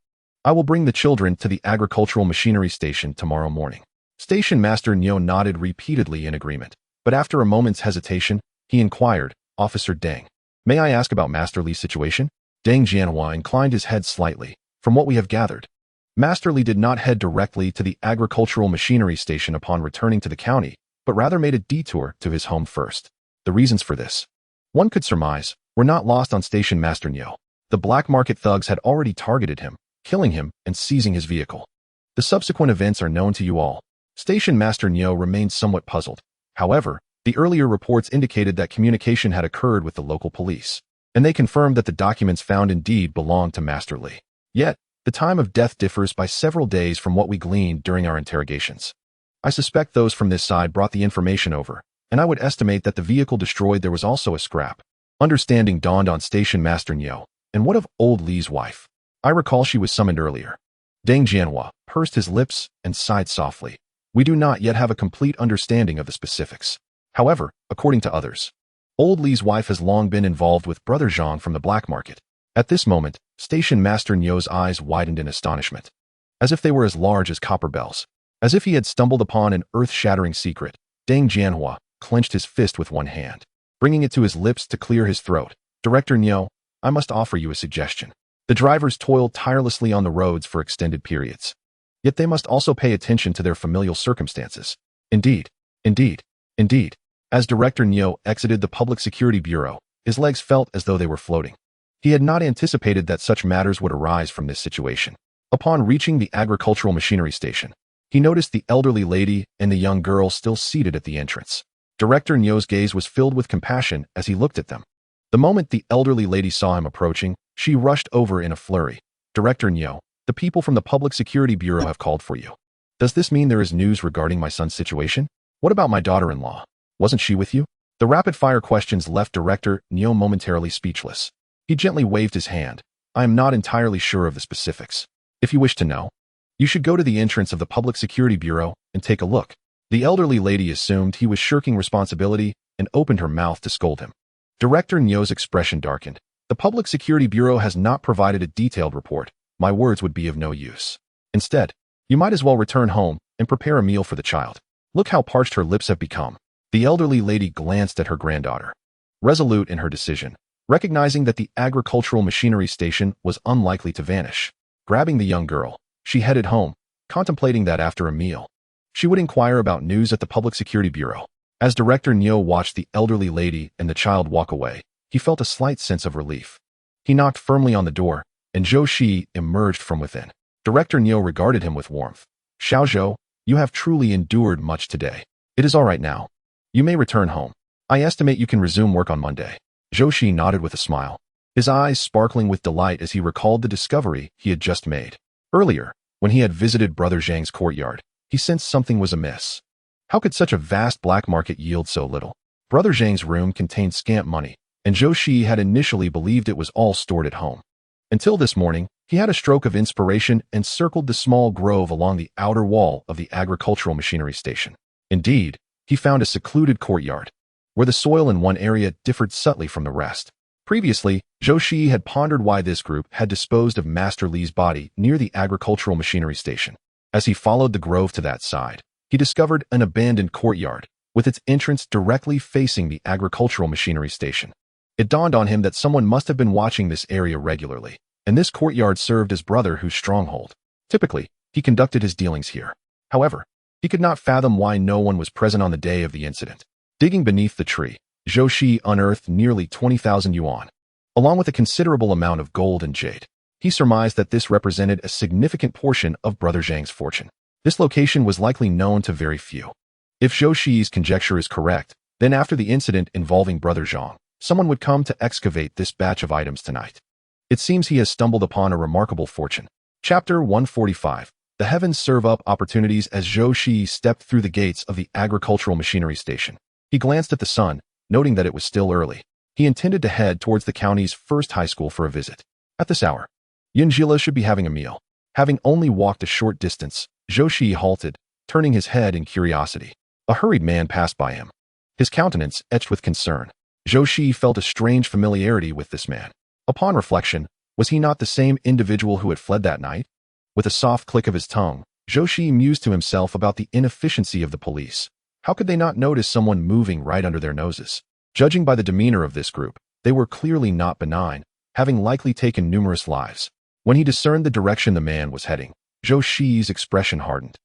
I will bring the children to the agricultural machinery station tomorrow morning." Station Master Niu nodded repeatedly in agreement, but after a moment's hesitation, he inquired, "Officer Deng, may I ask about Master Li's situation?" Deng Jianhua inclined his head slightly. "From what we have gathered, Master Li did not head directly to the agricultural machinery station upon returning to the county, but rather made a detour to his home first. The reasons for this, one could surmise, were not lost on Station Master Niu. The black market thugs had already targeted him, killing him and seizing his vehicle. The subsequent events are known to you all." Station Master Niu remained somewhat puzzled. However, the earlier reports indicated that communication had occurred with the local police, and they confirmed that the documents found indeed belonged to Master Li. Yet, the time of death differs by several days from what we gleaned during our interrogations. I suspect those from this side brought the information over, and I would estimate that the vehicle destroyed there was also a scrap. Understanding dawned on Station Master Niu. And what of old Li's wife? I recall she was summoned earlier. Deng Jianhua pursed his lips and sighed softly. "We do not yet have a complete understanding of the specifics. However, according to others, old Li's wife has long been involved with Brother Zhang from the black market." At this moment, Station Master Niu's eyes widened in astonishment, as if they were as large as copper bells. As if he had stumbled upon an earth-shattering secret, Deng Jianhua clenched his fist with one hand, bringing it to his lips to clear his throat. "Director Niu, I must offer you a suggestion. The drivers toil tirelessly on the roads for extended periods. Yet they must also pay attention to their familial circumstances. Indeed. As Director Niu exited the Public Security Bureau, his legs felt as though they were floating. He had not anticipated that such matters would arise from this situation. Upon reaching the agricultural machinery station, he noticed the elderly lady and the young girl still seated at the entrance. Director Niu's gaze was filled with compassion as he looked at them. The moment the elderly lady saw him approaching, she rushed over in a flurry. "Director Niu, the people from the Public Security Bureau have called for you. Does this mean there is news regarding my son's situation? What about my daughter-in-law? Wasn't she with you?" The rapid-fire questions left Director Niu momentarily speechless. He gently waved his hand. "I am not entirely sure of the specifics. If you wish to know, you should go to the entrance of the Public Security Bureau and take a look." The elderly lady assumed he was shirking responsibility and opened her mouth to scold him. Director Niu's expression darkened. "The Public Security Bureau has not provided a detailed report. My words would be of no use. Instead, you might as well return home and prepare a meal for the child. Look how parched her lips have become." The elderly lady glanced at her granddaughter, resolute in her decision, recognizing that the agricultural machinery station was unlikely to vanish. Grabbing the young girl, she headed home, contemplating that after a meal, she would inquire about news at the Public Security Bureau. As Director Niu watched the elderly lady and the child walk away, he felt a slight sense of relief. He knocked firmly on the door, and Zhou Shiyi emerged from within. Director Niu regarded him with warmth. "Xiao Zhou, you have truly endured much today. It is all right now. You may return home. I estimate you can resume work on Monday." Zhou Shiyi nodded with a smile, his eyes sparkling with delight as he recalled the discovery he had just made. Earlier, when he had visited Brother Zhang's courtyard, he sensed something was amiss. How could such a vast black market yield so little? Brother Zhang's room contained scant money, and Zhou Shiyi had initially believed it was all stored at home. Until this morning, he had a stroke of inspiration and circled the small grove along the outer wall of the agricultural machinery station. Indeed, he found a secluded courtyard, where the soil in one area differed subtly from the rest. Previously, Zhou Shiyi had pondered why this group had disposed of Master Li's body near the agricultural machinery station. As he followed the grove to that side, he discovered an abandoned courtyard, with its entrance directly facing the agricultural machinery station. It dawned on him that someone must have been watching this area regularly. and this courtyard served as brother Hu's stronghold. Typically, he conducted his dealings here. However, he could not fathom why no one was present on the day of the incident. Digging beneath the tree, Zhou Shiyi unearthed nearly 20,000 yuan, along with a considerable amount of gold and jade. He surmised that this represented a significant portion of Brother Zhang's fortune. This location was likely known to very few. If Zhou Shiyi's conjecture is correct, then after the incident involving Brother Zhang, someone would come to excavate this batch of items tonight. It seems he has stumbled upon a remarkable fortune. Chapter 145. The heavens serve up opportunities as Zhou Shiyi stepped through the gates of the agricultural machinery station. He glanced at the sun, noting that it was still early. He intended to head towards the county's first high school for a visit. At this hour, Yunjila should be having a meal. Having only walked a short distance, Zhou Shiyi halted, turning his head in curiosity. A hurried man passed by him, his countenance etched with concern. Zhou Shiyi felt a strange familiarity with this man. Upon reflection, was he not the same individual who had fled that night? With a soft click of his tongue, Zhou Shiyi mused to himself about the inefficiency of the police. How could they not notice someone moving right under their noses? Judging by the demeanor of this group, they were clearly not benign, having likely taken numerous lives. When he discerned the direction the man was heading, Zhou Shiyi's expression hardened.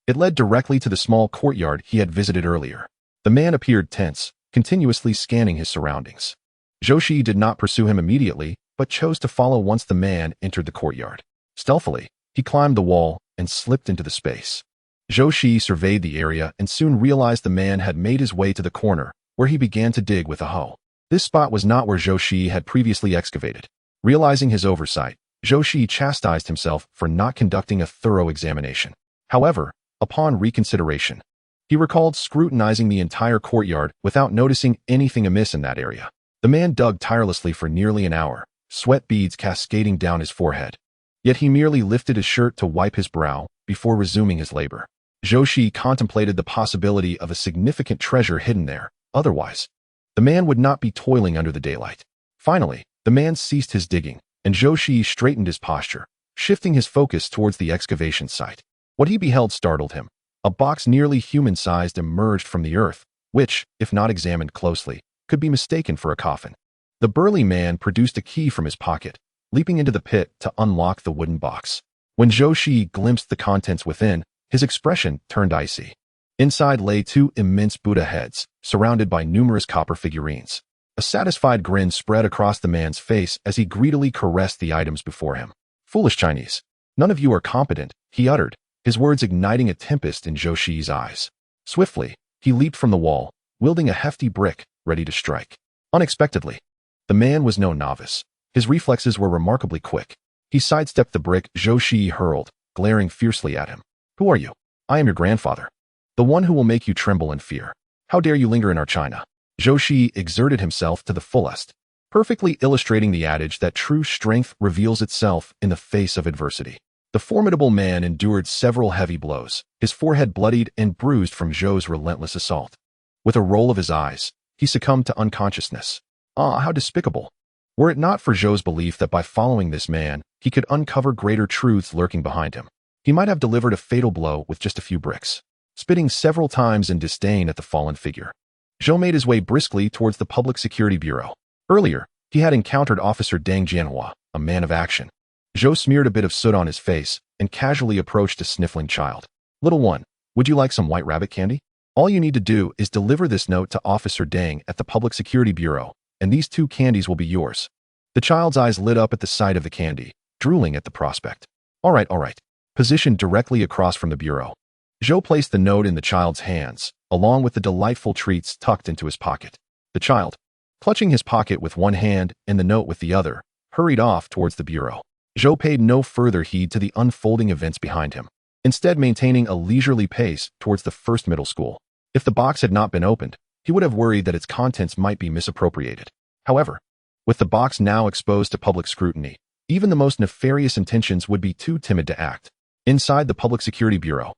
It led directly to the small courtyard he had visited earlier. The man appeared tense, continuously scanning his surroundings. Zhou Shiyi did not pursue him immediately, but chose to follow once the man entered the courtyard. Stealthily, he climbed the wall and slipped into the space. Zhou Shiyi surveyed the area and soon realized the man had made his way to the corner, where he began to dig with a hoe. This spot was not where Zhou Shiyi had previously excavated. Realizing his oversight, Zhou Shiyi chastised himself for not conducting a thorough examination. However, upon reconsideration, he recalled scrutinizing the entire courtyard without noticing anything amiss in that area. The man dug tirelessly for nearly an hour, sweat beads cascading down his forehead. Yet he merely lifted his shirt to wipe his brow before resuming his labor. Zhou Shiyi contemplated the possibility of a significant treasure hidden there. Otherwise, the man would not be toiling under the daylight. Finally, the man ceased his digging, and Zhou Shiyi straightened his posture, shifting his focus towards the excavation site. What he beheld startled him. A box nearly human-sized emerged from the earth, which, if not examined closely, could be mistaken for a coffin. The burly man produced a key from his pocket, leaping into the pit to unlock the wooden box. When Zhou Shiyi glimpsed the contents within, his expression turned icy. Inside lay two immense Buddha heads, surrounded by numerous copper figurines. A satisfied grin spread across the man's face as he greedily caressed the items before him. "Foolish Chinese. None of you are competent," he uttered, his words igniting a tempest in Zhou Shiyi's eyes. Swiftly, he leaped from the wall, wielding a hefty brick, ready to strike. Unexpectedly, the man was no novice. His reflexes were remarkably quick. He sidestepped the brick Zhou Shiyi hurled, glaring fiercely at him. "Who are you?" "I am your grandfather. The one who will make you tremble in fear. How dare you linger in our China?" Zhou Shiyi exerted himself to the fullest, perfectly illustrating the adage that true strength reveals itself in the face of adversity. The formidable man endured several heavy blows, his forehead bloodied and bruised from Zhou's relentless assault. With a roll of his eyes, he succumbed to unconsciousness. Ah, how despicable! Were it not for Zhou's belief that by following this man, he could uncover greater truths lurking behind him, he might have delivered a fatal blow with just a few bricks. Spitting several times in disdain at the fallen figure, Zhou made his way briskly towards the Public Security Bureau. Earlier, he had encountered Officer Deng Jianhua, a man of action. Zhou smeared a bit of soot on his face and casually approached a sniffling child. "Little one, would you like some white rabbit candy? All you need to do is deliver this note to Officer Deng at the Public Security Bureau, and these 2 candies will be yours." The child's eyes lit up at the sight of the candy, drooling at the prospect. All right. Positioned directly across from the bureau, Zhou placed the note in the child's hands, along with the delightful treats tucked into his pocket. The child, clutching his pocket with one hand and the note with the other, hurried off towards the bureau. Zhou paid no further heed to the unfolding events behind him, instead maintaining a leisurely pace towards the first middle school. If the box had not been opened, he would have worried that its contents might be misappropriated. However, with the box now exposed to public scrutiny, even the most nefarious intentions would be too timid to act. Inside the Public Security Bureau,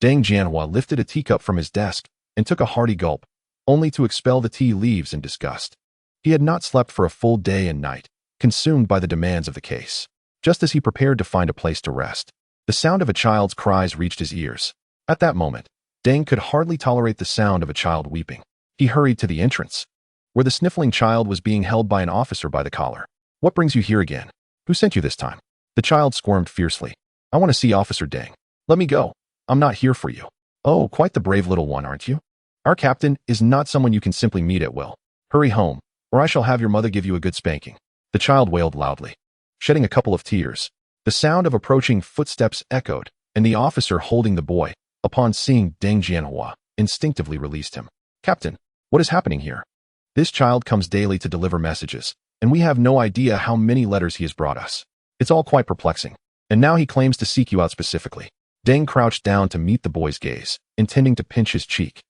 Deng Jianhua lifted a teacup from his desk and took a hearty gulp, only to expel the tea leaves in disgust. He had not slept for a full day and night, consumed by the demands of the case. Just as he prepared to find a place to rest, the sound of a child's cries reached his ears. At that moment, Deng could hardly tolerate the sound of a child weeping. He hurried to the entrance, where the sniffling child was being held by an officer by the collar. "What brings you here again?" Who sent you this time? The child squirmed fiercely. I want to see Officer Deng. Let me go. I'm not here for you. Oh, quite the brave little one, aren't you? Our captain is not someone you can simply meet at will. Hurry home, or I shall have your mother give you a good spanking. The child wailed loudly, shedding a couple of tears. The sound of approaching footsteps echoed, and the officer holding the boy, upon seeing Deng Jianhua, instinctively released him. Captain, what is happening here? This child comes daily to deliver messages, and we have no idea how many letters he has brought us. It's all quite perplexing. And now he claims to seek you out specifically. Deng crouched down to meet the boy's gaze, intending to pinch his cheek.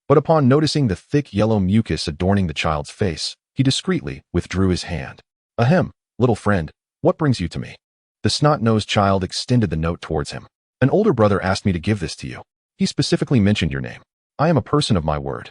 But upon noticing the thick yellow mucus adorning the child's face, he discreetly withdrew his hand. Ahem, little friend, what brings you to me? The snot-nosed child extended the note towards him. An older brother asked me to give this to you. He specifically mentioned your name. I am a person of my word.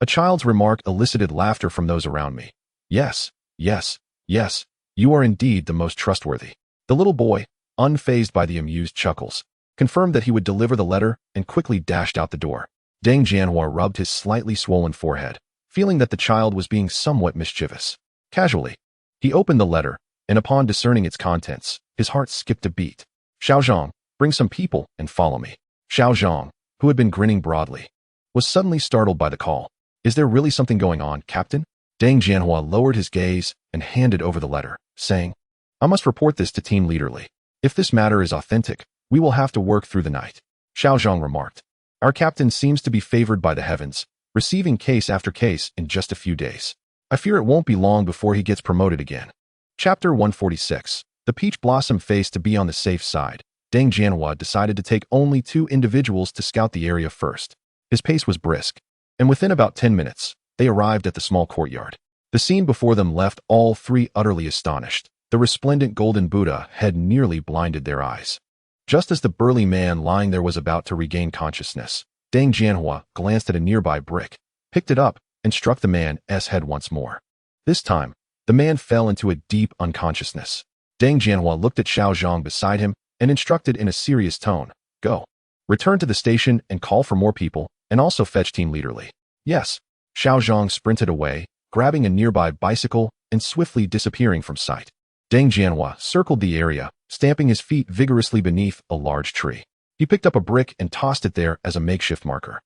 A child's remark elicited laughter from those around me. Yes, yes, yes, you are indeed the most trustworthy. The little boy, unfazed by the amused chuckles, confirmed that he would deliver the letter and quickly dashed out the door. Deng Jianhua rubbed his slightly swollen forehead, feeling that the child was being somewhat mischievous. Casually, he opened the letter, and upon discerning its contents, his heart skipped a beat. Xiaozhang, bring some people and follow me. Xiaozhang, who had been grinning broadly, was suddenly startled by the call. Is there really something going on, Captain? Deng Jianhua lowered his gaze and handed over the letter, saying, I must report this to Team Leader Li. If this matter is authentic, we will have to work through the night. Xiaozhang remarked. Our captain seems to be favored by the heavens, receiving case after case in just a few days. I fear it won't be long before he gets promoted again. Chapter 146. The peach blossom faced to be on the safe side. Deng Jianhua decided to take only 2 individuals to scout the area first. His pace was brisk, and within about 10 minutes, they arrived at the small courtyard. The scene before them left all 3 utterly astonished. The resplendent golden Buddha had nearly blinded their eyes. Just as the burly man lying there was about to regain consciousness, Deng Jianhua glanced at a nearby brick, picked it up, and struck the man's head once more. This time, the man fell into a deep unconsciousness. Deng Jianhua looked at Xiaozhang beside him and instructed in a serious tone, Go. Return to the station and call for more people, and also fetch Team Leader Li. Yes. Xiaozhang sprinted away, grabbing a nearby bicycle and swiftly disappearing from sight. Deng Jianhua circled the area, stamping his feet vigorously beneath a large tree. He picked up a brick and tossed it there as a makeshift marker.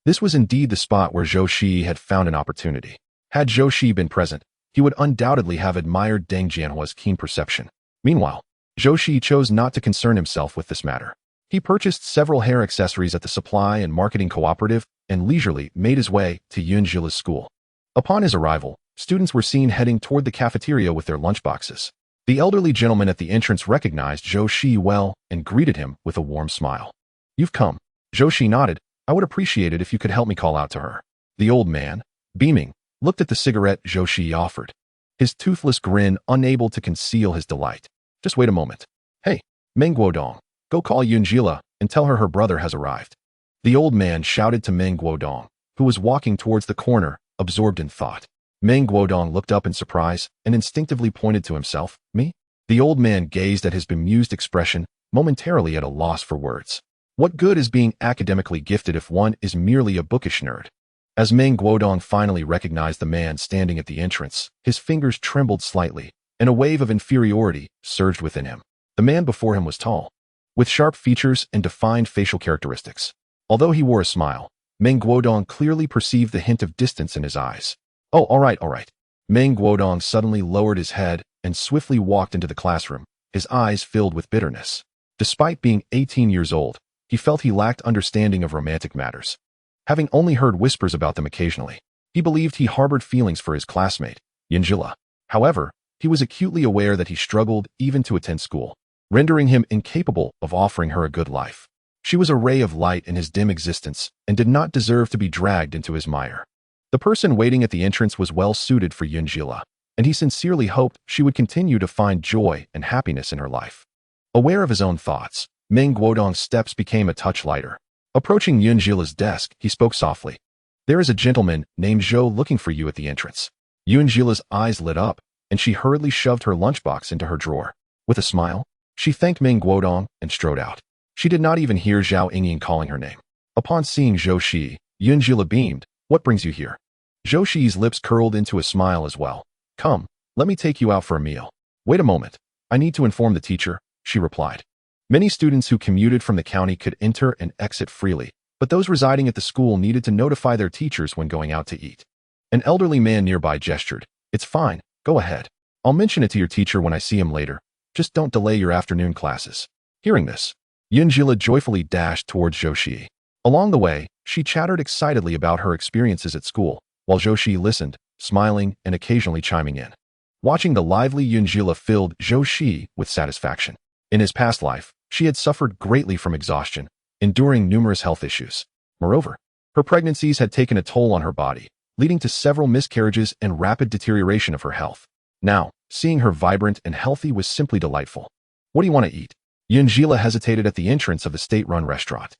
This was indeed the spot where Zhou Shiyi had found an opportunity. Had Zhou Shiyi been present, he would undoubtedly have admired Deng Jianhua's keen perception. Meanwhile, Zhou Shiyi chose not to concern himself with this matter. He purchased several hair accessories at the supply and marketing cooperative and leisurely made his way to Yunjila's school. Upon his arrival, students were seen heading toward the cafeteria with their lunchboxes. The elderly gentleman at the entrance recognized Zhou Shiyi well and greeted him with a warm smile. You've come. Zhou Shiyi nodded. I would appreciate it if you could help me call out to her. The old man, beaming, looked at the cigarette Zhou Shiyi offered, his toothless grin unable to conceal his delight. Just wait a moment. Hey, Meng Guodong, go call Yunjila and tell her her brother has arrived. The old man shouted to Meng Guodong, who was walking towards the corner, absorbed in thought. Meng Guodong looked up in surprise and instinctively pointed to himself. Me? The old man gazed at his bemused expression, momentarily at a loss for words. What good is being academically gifted if one is merely a bookish nerd? As Meng Guodong finally recognized the man standing at the entrance, his fingers trembled slightly, and a wave of inferiority surged within him. The man before him was tall, with sharp features and defined facial characteristics. Although he wore a smile, Meng Guodong clearly perceived the hint of distance in his eyes. Oh, all right. Meng Guodong suddenly lowered his head and swiftly walked into the classroom, his eyes filled with bitterness. Despite being 18 years old, he felt he lacked understanding of romantic matters. Having only heard whispers about them occasionally, he believed he harbored feelings for his classmate, Yunjila. However, he was acutely aware that he struggled even to attend school, rendering him incapable of offering her a good life. She was a ray of light in his dim existence and did not deserve to be dragged into his mire. The person waiting at the entrance was well suited for Yunjila, and he sincerely hoped she would continue to find joy and happiness in her life. Aware of his own thoughts, Meng Guodong's steps became a touch lighter. Approaching Yunjila's desk, he spoke softly. There is a gentleman named Zhou looking for you at the entrance. Yunjila's eyes lit up, and she hurriedly shoved her lunchbox into her drawer. With a smile, she thanked Meng Guodong and strode out. She did not even hear Zhao Yingying calling her name. Upon seeing Zhou Shiyi, Yunjila beamed. What brings you here? Zhou Shiyi's lips curled into a smile as well. Come, let me take you out for a meal. Wait a moment. I need to inform the teacher, she replied. Many students who commuted from the county could enter and exit freely, but those residing at the school needed to notify their teachers when going out to eat. An elderly man nearby gestured. It's fine, go ahead. I'll mention it to your teacher when I see him later. Just don't delay your afternoon classes. Hearing this, Yunjila joyfully dashed towards Zhou Shiyi. Along the way, she chattered excitedly about her experiences at school, while Zhou Shiyi listened, smiling and occasionally chiming in. Watching the lively Yunjila filled Zhou Shiyi with satisfaction. In his past life, she had suffered greatly from exhaustion, enduring numerous health issues. Moreover, her pregnancies had taken a toll on her body, leading to several miscarriages and rapid deterioration of her health. Now, seeing her vibrant and healthy was simply delightful. What do you want to eat? Yunjila hesitated at the entrance of the state-run restaurant.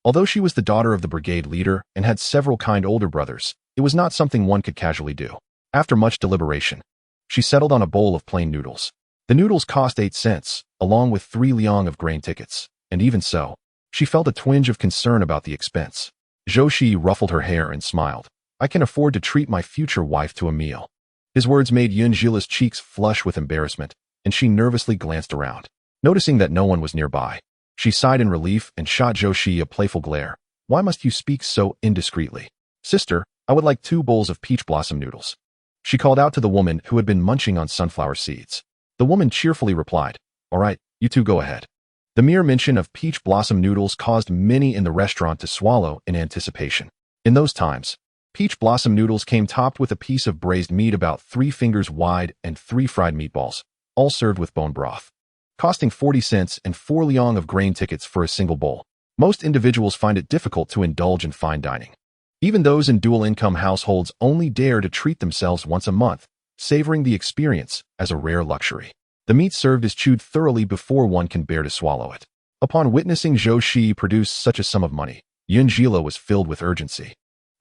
Although she was the daughter of the brigade leader and had several kind older brothers, it was not something one could casually do. After much deliberation, she settled on a bowl of plain noodles. The noodles cost 8 cents, along with 3 liang of grain tickets, and even so, she felt a twinge of concern about the expense. Zhou Shiyi ruffled her hair and smiled. I can afford to treat my future wife to a meal. His words made Yunjila's cheeks flush with embarrassment, and she nervously glanced around. Noticing that no one was nearby, she sighed in relief and shot Zhou Shiyi a playful glare. Why must you speak so indiscreetly? Sister, I would like 2 bowls of peach blossom noodles. She called out to the woman who had been munching on sunflower seeds. The woman cheerfully replied, all right, you two go ahead. The mere mention of peach blossom noodles caused many in the restaurant to swallow in anticipation. In those times, peach blossom noodles came topped with a piece of braised meat about 3 fingers wide and 3 fried meatballs, all served with bone broth. Costing 40 cents and 4 liang of grain tickets for a single bowl. Most individuals find it difficult to indulge in fine dining. Even those in dual-income households only dare to treat themselves once a month, savoring the experience as a rare luxury. The meat served is chewed thoroughly before one can bear to swallow it. Upon witnessing Zhou Shiyi produce such a sum of money, Yunjila was filled with urgency.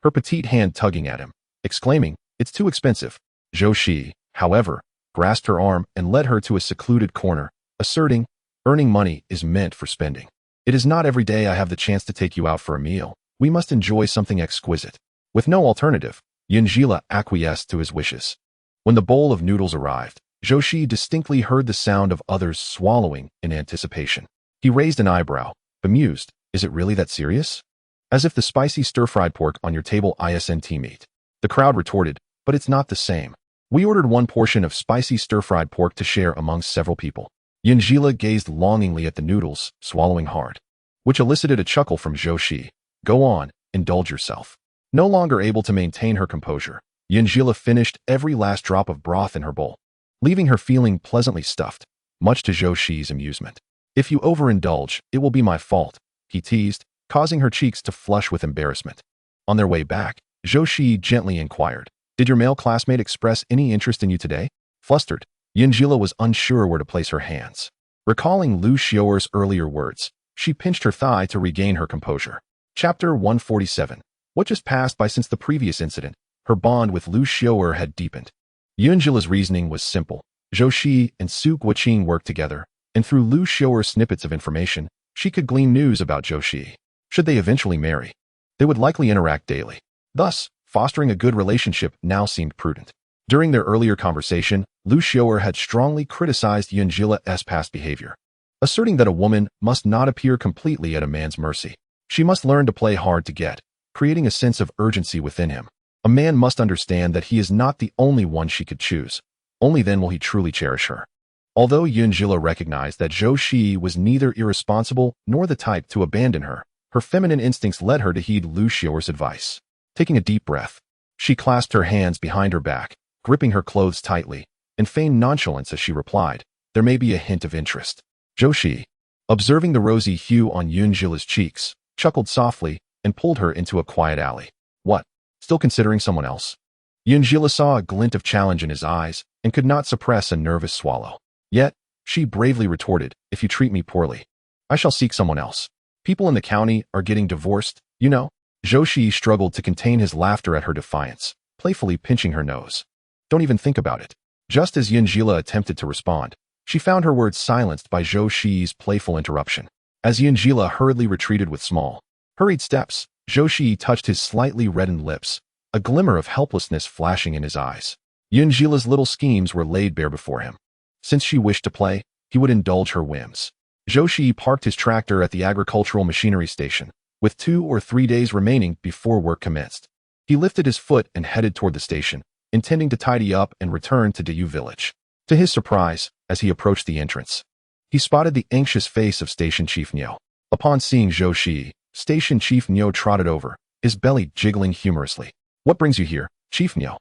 Her petite hand tugging at him, exclaiming, it's too expensive. Zhou Shiyi, however, grasped her arm and led her to a secluded corner, asserting, earning money is meant for spending. It is not every day I have the chance to take you out for a meal. We must enjoy something exquisite. With no alternative, Yunjila acquiesced to his wishes. When the bowl of noodles arrived, Zhou Shiyi distinctly heard the sound of others swallowing in anticipation. He raised an eyebrow, bemused. Is it really that serious? As if the spicy stir-fried pork on your table isn't meat. The crowd retorted, but it's not the same. We ordered 1 portion of spicy stir-fried pork to share amongst several people. Yunjila gazed longingly at the noodles, swallowing hard, which elicited a chuckle from Zhou Shiyi. Go on, indulge yourself. No longer able to maintain her composure, Yunjila finished every last drop of broth in her bowl, leaving her feeling pleasantly stuffed, much to Zhou Shiyi's amusement. If you overindulge, it will be my fault, he teased, causing her cheeks to flush with embarrassment. On their way back, Zhou Shiyi gently inquired, did your male classmate express any interest in you today? Flustered, Yunjila was unsure where to place her hands. Recalling Lu Xiaoer's earlier words, she pinched her thigh to regain her composure. Chapter 147. What just passed by since the previous incident? Her bond with Lu Xiaoer had deepened. Yunjila's reasoning was simple. Zhou Shiyi and Su Guoqing worked together, and through Lu Xiaoer's snippets of information, she could glean news about Zhou Shiyi. Should they eventually marry, they would likely interact daily. Thus, fostering a good relationship now seemed prudent. During their earlier conversation, Lu Xiaoer had strongly criticized Yunjila's past behavior, asserting that a woman must not appear completely at a man's mercy. She must learn to play hard to get, creating a sense of urgency within him. A man must understand that he is not the only one she could choose. Only then will he truly cherish her. Although Yunjila recognized that Zhou Shiyi was neither irresponsible nor the type to abandon her, her feminine instincts led her to heed Lu Xiaoer's advice. Taking a deep breath, she clasped her hands behind her back, gripping her clothes tightly, and feigned nonchalance as she replied, there may be a hint of interest. Zhou Shiyi, observing the rosy hue on Yunjila's cheeks, chuckled softly and pulled her into a quiet alley. What? Still considering someone else? Yunjila saw a glint of challenge in his eyes and could not suppress a nervous swallow. Yet, she bravely retorted, if you treat me poorly, I shall seek someone else. People in the county are getting divorced, you know. Zhou Shiyi struggled to contain his laughter at her defiance, playfully pinching her nose. Don't even think about it. Just as Yunjila attempted to respond, she found her words silenced by Zhou Shiyi's playful interruption. As Yunjila hurriedly retreated with small, hurried steps, Zhou Shiyi touched his slightly reddened lips, a glimmer of helplessness flashing in his eyes. Yunjila's little schemes were laid bare before him. Since she wished to play, he would indulge her whims. Zhou Shiyi parked his tractor at the agricultural machinery station, with 2 or 3 days remaining before work commenced. He lifted his foot and headed toward the station, intending to tidy up and return to Dayu village. To his surprise, as he approached the entrance, he spotted the anxious face of Station Chief Niu. Upon seeing Zhou Shiyi, Station Chief Niu trotted over, his belly jiggling humorously. "What brings you here, Chief Niu?"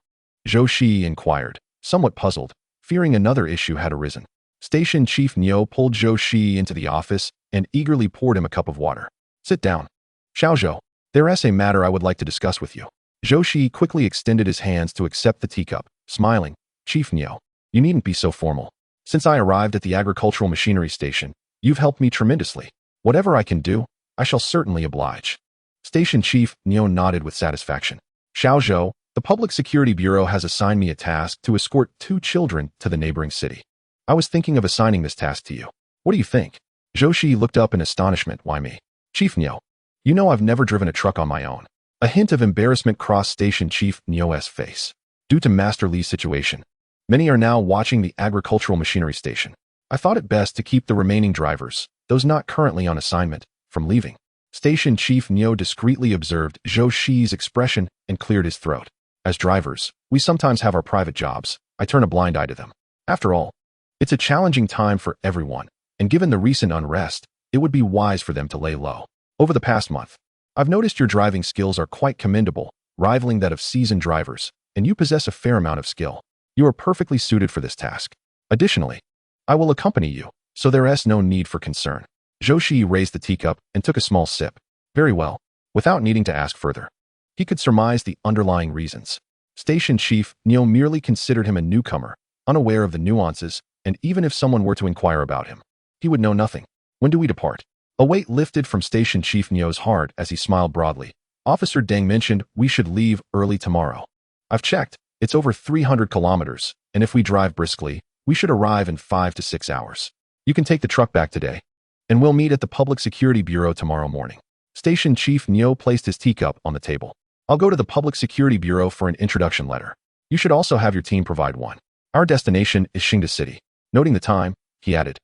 Zhou Shiyi inquired, somewhat puzzled, fearing another issue had arisen. Station Chief Niu pulled Zhou Shiyi into the office and eagerly poured him a cup of water. "Sit down. Xiao Zhou, there is a matter I would like to discuss with you." Zhou Shiyi quickly extended his hands to accept the teacup, smiling. "Chief Niu, you needn't be so formal. Since I arrived at the agricultural machinery station, you've helped me tremendously. Whatever I can do, I shall certainly oblige." Station Chief Niu nodded with satisfaction. "Xiao Zhou, the Public Security Bureau has assigned me a task to escort 2 children to the neighboring city. I was thinking of assigning this task to you. What do you think?" Zhou Shiyi looked up in astonishment. "Why me?" "Chief Niu, you know I've never driven a truck on my own." A hint of embarrassment crossed Station Chief Niu's face. Due to Master Li's situation, many are now watching the agricultural machinery station. I thought it best to keep the remaining drivers, those not currently on assignment, from leaving. Station Chief Niu discreetly observed Zhou Shiyi's expression and cleared his throat. "As drivers, we sometimes have our private jobs. I turn a blind eye to them. After all, it's a challenging time for everyone, and given the recent unrest, it would be wise for them to lay low. Over the past month, I've noticed your driving skills are quite commendable, rivaling that of seasoned drivers, and you possess a fair amount of skill. You are perfectly suited for this task. Additionally, I will accompany you, so there is no need for concern." Zhou Shiyi raised the teacup and took a small sip. Very well, without needing to ask further. He could surmise the underlying reasons. Station Chief Niu merely considered him a newcomer, unaware of the nuances, and even if someone were to inquire about him, he would know nothing. "When do we depart?" A weight lifted from Station Chief Niu's heart as he smiled broadly. "Officer Deng mentioned we should leave early tomorrow. I've checked, it's over 300 kilometers, and if we drive briskly, we should arrive in 5 to 6 hours. You can take the truck back today, and we'll meet at the Public Security Bureau tomorrow morning." Station Chief Niu placed his teacup on the table. "I'll go to the Public Security Bureau for an introduction letter. You should also have your team provide one. Our destination is Xingda City." Noting the time, he added,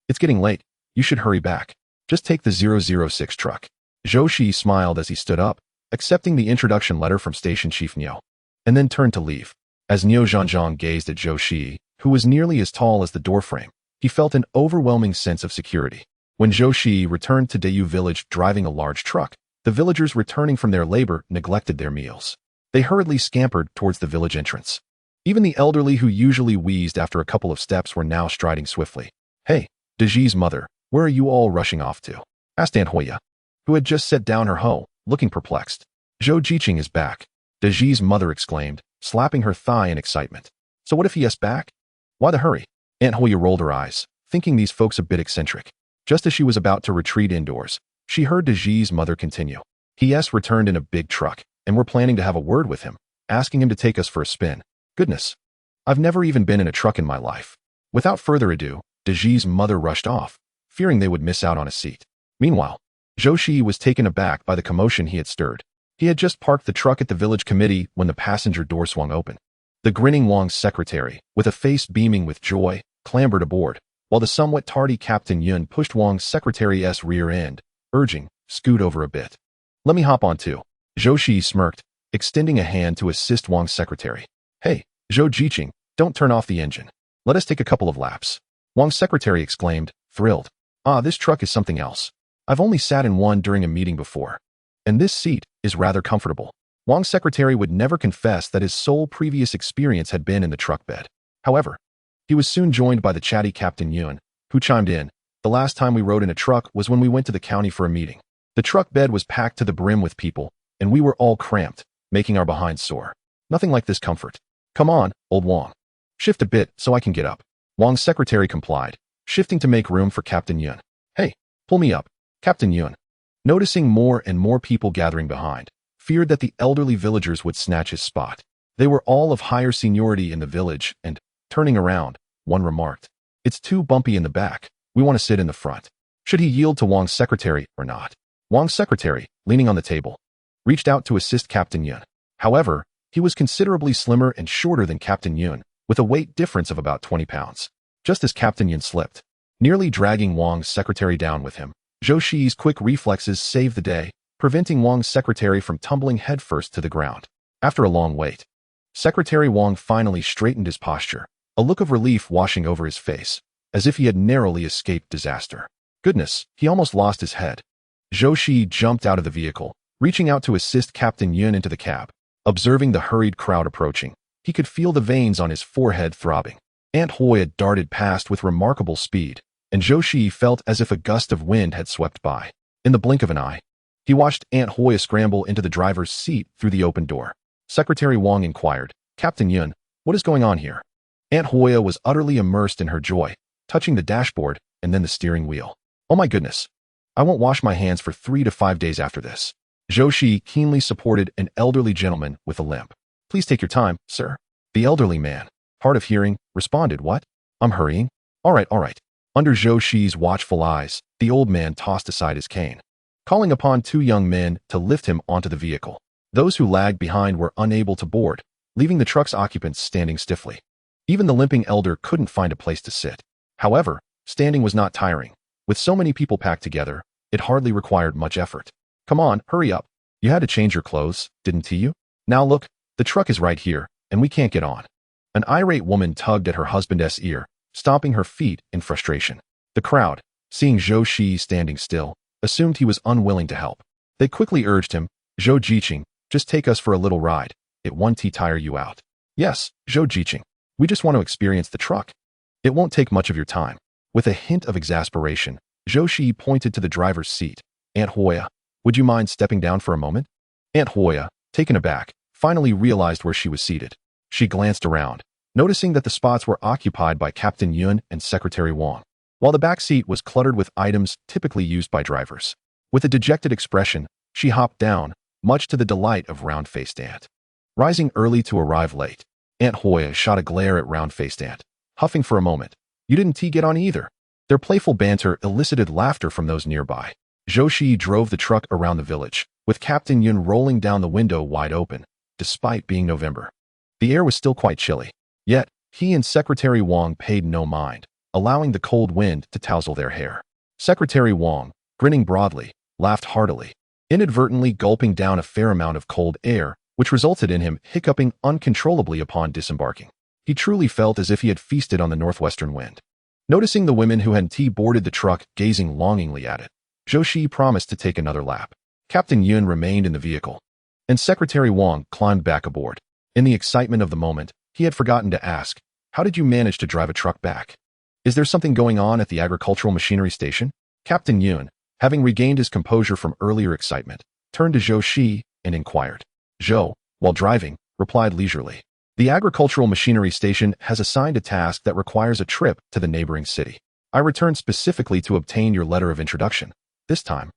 "It's getting late. You should hurry back. Just take the 006 truck." Zhou Shiyi smiled as he stood up, accepting the introduction letter from Station Chief Niu, and then turned to leave. As Niu Zhanzhang gazed at Zhou Shiyi, who was nearly as tall as the doorframe, he felt an overwhelming sense of security. When Zhou Shiyi returned to Dayu village driving a large truck, the villagers returning from their labor neglected their meals. They hurriedly scampered towards the village entrance. Even the elderly who usually wheezed after a couple of steps were now striding swiftly. "Hey, Deji's mother, where are you all rushing off to?" asked Aunt Hoya, who had just set down her hoe, looking perplexed. "Zhou Jiqing is back," Deji's mother exclaimed, slapping her thigh in excitement. "So what if he is back? Why the hurry?" Aunt Hoya rolled her eyes, thinking these folks a bit eccentric. Just as she was about to retreat indoors, she heard Deji's mother continue. "He returned in a big truck, and we're planning to have a word with him, asking him to take us for a spin. Goodness, I've never even been in a truck in my life." Without further ado, Deji's mother rushed off, fearing they would miss out on a seat. Meanwhile, Zhou Shiyi was taken aback by the commotion he had stirred. He had just parked the truck at the village committee when the passenger door swung open. The grinning Wang's secretary, with a face beaming with joy, clambered aboard, while the somewhat tardy Captain Yun pushed Wang's secretary's rear end, urging, "Scoot over a bit." "Let me hop on too." Zhou Shiyi smirked, extending a hand to assist Wang's secretary. "Hey, Zhou Jiqing, don't turn off the engine. Let us take a couple of laps." Wang's secretary exclaimed, thrilled. "Ah, this truck is something else. I've only sat in one during a meeting before, and this seat is rather comfortable." Wang's secretary would never confess that his sole previous experience had been in the truck bed. However, he was soon joined by the chatty Captain Yun, who chimed in, "The last time we rode in a truck was when we went to the county for a meeting. The truck bed was packed to the brim with people, and we were all cramped, making our behinds sore. Nothing like this comfort. Come on, old Wang. Shift a bit so I can get up." Wang's secretary complied, shifting to make room for Captain Yun. "Hey, pull me up." Captain Yun, noticing more and more people gathering behind, feared that the elderly villagers would snatch his spot. They were all of higher seniority in the village, and, turning around, one remarked, "It's too bumpy in the back. We want to sit in the front." Should he yield to Wang's secretary or not? Wang's secretary, leaning on the table, reached out to assist Captain Yun. However, he was considerably slimmer and shorter than Captain Yun, with a weight difference of about 20 pounds. Just as Captain Yun slipped, nearly dragging Wang's secretary down with him. Zhou Shiyi's quick reflexes saved the day, preventing Wang's secretary from tumbling headfirst to the ground. After a long wait, Secretary Wang finally straightened his posture, a look of relief washing over his face, as if he had narrowly escaped disaster. Goodness, he almost lost his head. Zhou Shiyi jumped out of the vehicle, reaching out to assist Captain Yun into the cab. Observing the hurried crowd approaching, he could feel the veins on his forehead throbbing. Aunt Hoya darted past with remarkable speed, and Zhou Shiyi felt as if a gust of wind had swept by. In the blink of an eye, he watched Aunt Hoya scramble into the driver's seat through the open door. Secretary Wang inquired, "Captain Yun, what is going on here?" Aunt Hoya was utterly immersed in her joy, touching the dashboard and then the steering wheel. "Oh my goodness. I won't wash my hands for 3 to 5 days after this." Zhou Shiyi keenly supported an elderly gentleman with a limp. "Please take your time, sir." The elderly man, hard of hearing, responded, "What? I'm hurrying. All right, all right." Under Zhou Shiyi's watchful eyes, the old man tossed aside his cane, calling upon 2 young men to lift him onto the vehicle. Those who lagged behind were unable to board, leaving the truck's occupants standing stiffly. Even the limping elder couldn't find a place to sit. However, standing was not tiring. With so many people packed together, it hardly required much effort. "Come on, hurry up. You had to change your clothes, didn't you? Now look, the truck is right here, and we can't get on." An irate woman tugged at her husband's ear, stomping her feet in frustration. The crowd, seeing Zhou Shiyi standing still, assumed he was unwilling to help. They quickly urged him, "Zhou Jiqing, just take us for a little ride. It won't tire you out." "Yes, Zhou Jiqing. We just want to experience the truck. It won't take much of your time." With a hint of exasperation, Zhou Shiyi pointed to the driver's seat. "Aunt Hoya, would you mind stepping down for a moment?" Aunt Hoya, taken aback, finally realized where she was seated. She glanced around, noticing that the spots were occupied by Captain Yun and Secretary Wang, while the back seat was cluttered with items typically used by drivers. With a dejected expression, she hopped down, much to the delight of round-faced Aunt. Rising early to arrive late, Aunt Hoya shot a glare at round-faced Aunt, huffing for a moment. "You didn't get on either." Their playful banter elicited laughter from those nearby. Zhou Shiyi drove the truck around the village, with Captain Yun rolling down the window wide open, despite being November. The air was still quite chilly, yet he and Secretary Wang paid no mind, allowing the cold wind to tousle their hair. Secretary Wang, grinning broadly, laughed heartily, inadvertently gulping down a fair amount of cold air, which resulted in him hiccuping uncontrollably upon disembarking. He truly felt as if he had feasted on the northwestern wind. Noticing the women who had boarded the truck gazing longingly at it, Zhou Shiyi promised to take another lap. Captain Yun remained in the vehicle, and Secretary Wang climbed back aboard. In the excitement of the moment, he had forgotten to ask, "How did you manage to drive a truck back? Is there something going on at the agricultural machinery station?" Captain Yun, having regained his composure from earlier excitement, turned to Zhou Shiyi and inquired. Zhou, while driving, replied leisurely, "The agricultural machinery station has assigned a task that requires a trip to the neighboring city. I returned specifically to obtain your letter of introduction. This time,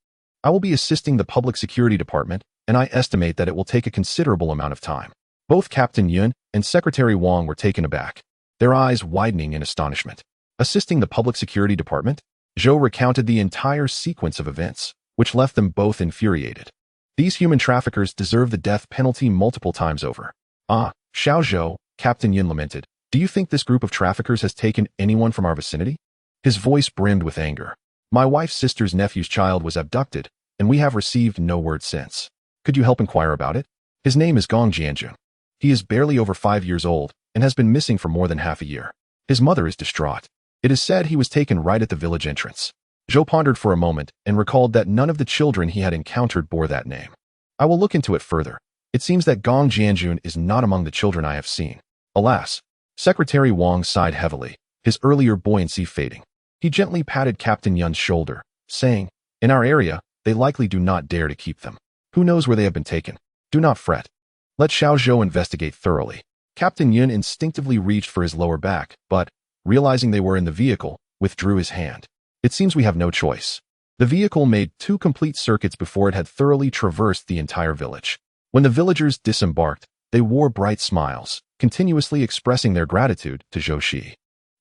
I will be assisting the Public Security Department, and I estimate that it will take a considerable amount of time." Both Captain Yun and Secretary Wang were taken aback, their eyes widening in astonishment. Assisting the Public Security Department? Zhou recounted the entire sequence of events, which left them both infuriated. These human traffickers deserve the death penalty multiple times over. "Ah, Xiao Zhou," Captain Yun lamented, "do you think this group of traffickers has taken anyone from our vicinity?" His voice brimmed with anger. "My wife's sister's nephew's child was abducted, and we have received no word since. Could you help inquire about it? His name is Gong Jianjun. He is barely over 5 years old and has been missing for more than half a year. His mother is distraught. It is said he was taken right at the village entrance." Zhou pondered for a moment and recalled that none of the children he had encountered bore that name. "I will look into it further. It seems that Gong Jianjun is not among the children I have seen." Alas, Secretary Wang sighed heavily, his earlier buoyancy fading. He gently patted Captain Yun's shoulder, saying, "In our area, they likely do not dare to keep them. Who knows where they have been taken? Do not fret. Let Xiao Zhou investigate thoroughly." Captain Yun instinctively reached for his lower back, but, realizing they were in the vehicle, withdrew his hand. "It seems we have no choice." The vehicle made 2 complete circuits before it had thoroughly traversed the entire village. When the villagers disembarked, they wore bright smiles, continuously expressing their gratitude to Zhou Shiyi.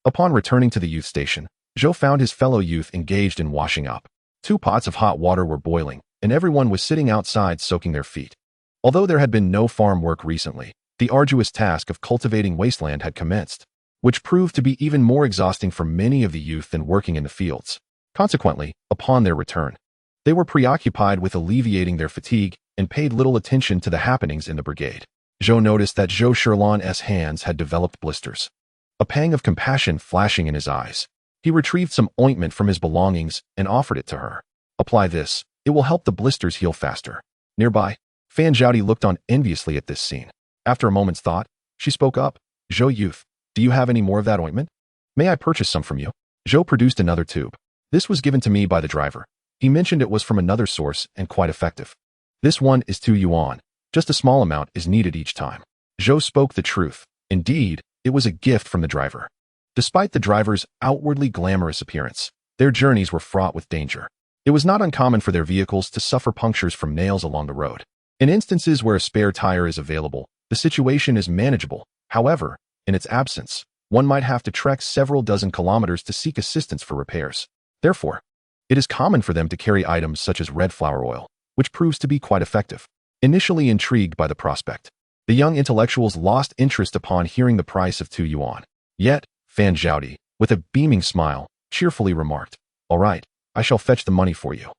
Upon returning to the youth station, Zhou found his fellow youth engaged in washing up. 2 pots of hot water were boiling, and everyone was sitting outside soaking their feet. Although there had been no farm work recently, the arduous task of cultivating wasteland had commenced. which proved to be even more exhausting for many of the youth than working in the fields. Consequently, upon their return, they were preoccupied with alleviating their fatigue and paid little attention to the happenings in the brigade. Zhou noticed that Zhou Shiyi's hands had developed blisters. A pang of compassion flashing in his eyes, he retrieved some ointment from his belongings and offered it to her. Apply this, it will help the blisters heal faster. Nearby, Fan Zhaodi looked on enviously at this scene. After a moment's thought, she spoke up. Zhou youth, do you have any more of that ointment? May I purchase some from you? Zhou produced another tube. This was given to me by the driver. He mentioned it was from another source and quite effective. This one is 2 yuan. Just a small amount is needed each time. Zhou spoke the truth. Indeed, it was a gift from the driver. Despite the driver's outwardly glamorous appearance, their journeys were fraught with danger. It was not uncommon for their vehicles to suffer punctures from nails along the road. In instances where a spare tire is available, the situation is manageable. However, in its absence, one might have to trek several dozen kilometers to seek assistance for repairs. Therefore, it is common for them to carry items such as red flower oil, which proves to be quite effective. Initially intrigued by the prospect, the young intellectuals lost interest upon hearing the price of 2 yuan. Yet, Fan Zhaodi, with a beaming smile, cheerfully remarked, "All right, I shall fetch the money for you."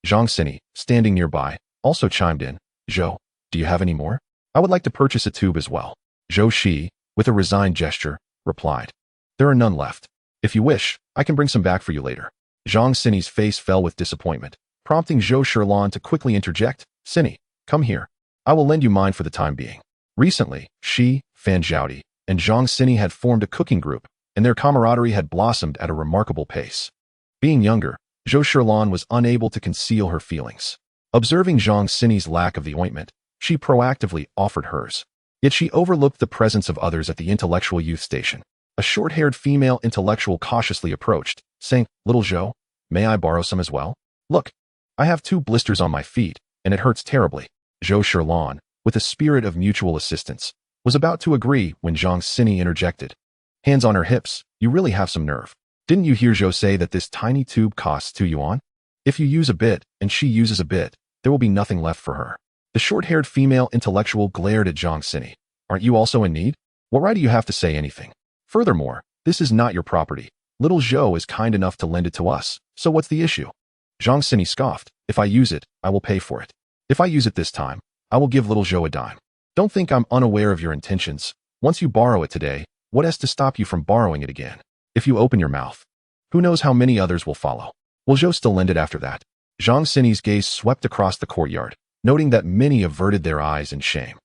Zhang Xini, standing nearby, also chimed in, "Zhou, do you have any more? I would like to purchase a tube as well." Zhou Shiyi, with a resigned gesture, replied, "There are none left. If you wish, I can bring some back for you later." Zhang Xini's face fell with disappointment, prompting Zhou Shiyi to quickly interject, "Xini, come here. I will lend you mine for the time being." Recently, she, Fan Zhaodi, and Zhang Xini had formed a cooking group, and their camaraderie had blossomed at a remarkable pace. Being younger, Zhou Shiyi was unable to conceal her feelings. Observing Zhang Xini's lack of the ointment, she proactively offered hers. Yet she overlooked the presence of others at the intellectual youth station. A short-haired female intellectual cautiously approached, saying, "Little Zhou, may I borrow some as well? Look, I have 2 blisters on my feet, and it hurts terribly." Zhou Shiyi, with a spirit of mutual assistance, was about to agree when Zhang Xini interjected. Hands on her hips, you really have some nerve. Didn't you hear Zhou say that this tiny tube costs 2 yuan? If you use a bit, and she uses a bit, there will be nothing left for her. The short-haired female intellectual glared at Zhang Xini. Aren't you also in need? What right do you have to say anything? Furthermore, this is not your property. Little Zhou is kind enough to lend it to us, so what's the issue? Zhang Xini scoffed. If I use it, I will pay for it. If I use it this time, I will give little Zhou a dime. Don't think I'm unaware of your intentions. Once you borrow it today, what has to stop you from borrowing it again? If you open your mouth, who knows how many others will follow? Will Zhou still lend it after that? Zhang Xini's gaze swept across the courtyard, noting that many averted their eyes in shame.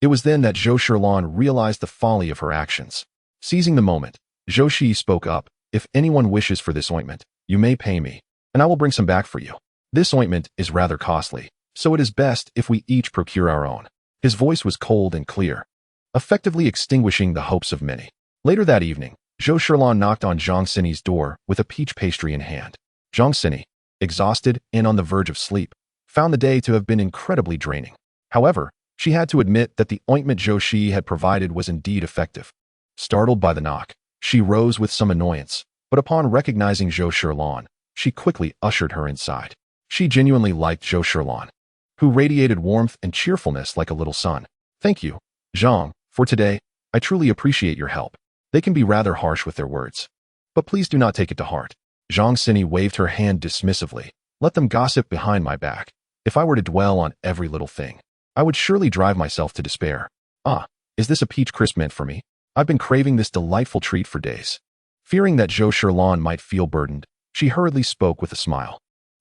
It was then that Zhou Shiyi realized the folly of her actions. Seizing the moment, Zhou Shiyi spoke up, "If anyone wishes for this ointment, you may pay me, and I will bring some back for you. This ointment is rather costly, so it is best if we each procure our own." His voice was cold and clear, effectively extinguishing the hopes of many. Later that evening, Zhou Shiyi knocked on Zhang Xini's door with a peach pastry in hand. Zhang Xini, exhausted and on the verge of sleep, found the day to have been incredibly draining. However, she had to admit that the ointment Zhou Shiyi had provided was indeed effective. Startled by the knock, she rose with some annoyance, but upon recognizing Zhou Shiyi, she quickly ushered her inside. She genuinely liked Zhou Shiyi, who radiated warmth and cheerfulness like a little sun. "Thank you, Zhang, for today. I truly appreciate your help." They can be rather harsh with their words, but please do not take it to heart. Zhang Xini waved her hand dismissively. "Let them gossip behind my back. If I were to dwell on every little thing, I would surely drive myself to despair. Ah, is this a peach crisp meant for me? I've been craving this delightful treat for days." Fearing that Zhou Shiyi might feel burdened, she hurriedly spoke with a smile.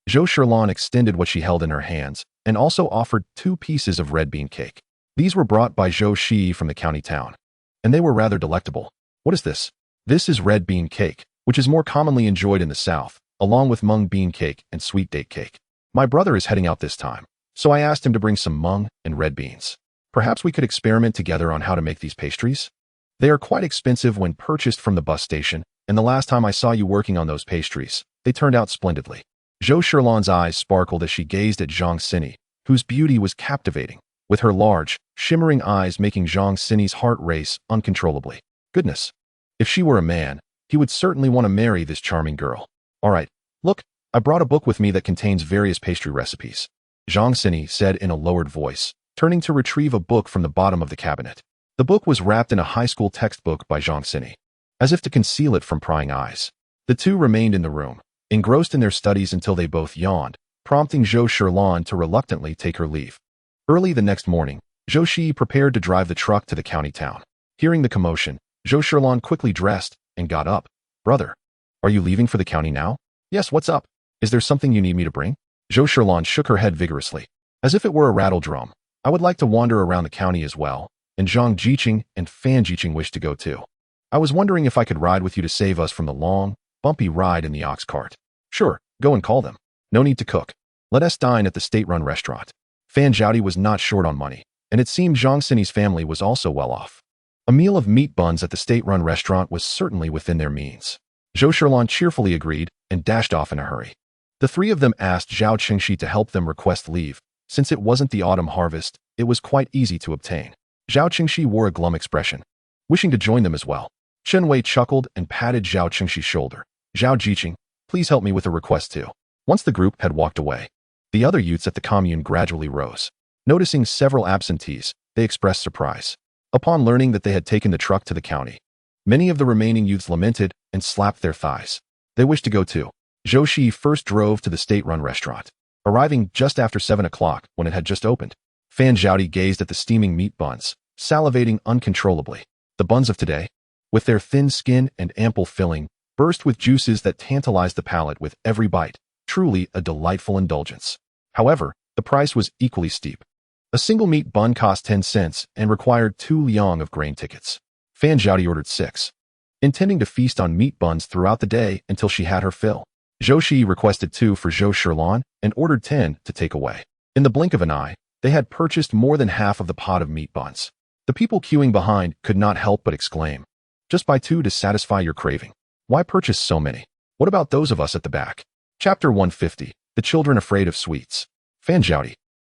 Zhou Shiyi extended what she held in her hands and also offered 2 pieces of red bean cake. These were brought by Zhou Shiyi from the county town, and they were rather delectable. "What is this?" "This is red bean cake, which is more commonly enjoyed in the south, along with mung bean cake and sweet date cake. My brother is heading out this time, so I asked him to bring some mung and red beans. Perhaps we could experiment together on how to make these pastries? They are quite expensive when purchased from the bus station, and the last time I saw you working on those pastries, they turned out splendidly." Zhou Shiyi's eyes sparkled as she gazed at Zhang Xini, whose beauty was captivating, with her large, shimmering eyes making Zhang Xini's heart race uncontrollably. Goodness, if she were a man, he would certainly want to marry this charming girl. "All right, look, I brought a book with me that contains various pastry recipes," Zhang Xini said in a lowered voice, turning to retrieve a book from the bottom of the cabinet. The book was wrapped in a high school textbook by Zhang Xini. as if to conceal it from prying eyes. The two remained in the room, engrossed in their studies until they both yawned, prompting Zhou Shiyi to reluctantly take her leave. Early the next morning, Zhou Shiyi prepared to drive the truck to the county town. Hearing the commotion, Zhou Shiyi quickly dressed and got up. Brother, are you leaving for the county now? Yes, what's up? Is there something you need me to bring? Zhou Shiyi shook her head vigorously, as if it were a rattle drum. I would like to wander around the county as well, and Zhang Jiqing and Fan Jiqing wish to go too. I was wondering if I could ride with you to save us from the long, bumpy ride in the ox cart. Sure, go and call them. No need to cook. Let us dine at the state-run restaurant. Fan Zhaodi was not short on money, and it seemed Zhang Xinyi's family was also well off. A meal of meat buns at the state-run restaurant was certainly within their means. Zhou Shiyi cheerfully agreed and dashed off in a hurry. The three of them asked Zhao Qingxi to help them request leave. Since it wasn't the autumn harvest, it was quite easy to obtain. Zhao Qingxi wore a glum expression, wishing to join them as well. Chen Wei chuckled and patted Zhao Qingxi's shoulder. Zhao Jiqing, please help me with a request too. Once the group had walked away, the other youths at the commune gradually rose. Noticing several absentees, they expressed surprise. Upon learning that they had taken the truck to the county, many of the remaining youths lamented and slapped their thighs. They wished to go too. Zhou Shiyi first drove to the state-run restaurant, arriving just after 7 o'clock when it had just opened. Fan Zhaodi gazed at the steaming meat buns, salivating uncontrollably. The buns of today, with their thin skin and ample filling, burst with juices that tantalized the palate with every bite. Truly a delightful indulgence. However, the price was equally steep. A single meat bun cost 10 cents and required 2 liang of grain tickets. Fan Zhaodi ordered 6, intending to feast on meat buns throughout the day until she had her fill. Zhou Shiyi requested 2 for Zhou Shiyi and ordered 10 to take away. In the blink of an eye, they had purchased more than half of the pot of meat buns. The people queuing behind could not help but exclaim, "Just buy 2 to satisfy your craving. Why purchase so many? What about those of us at the back?" Chapter 150, The Children Afraid of Sweets. Fan Zhaodi,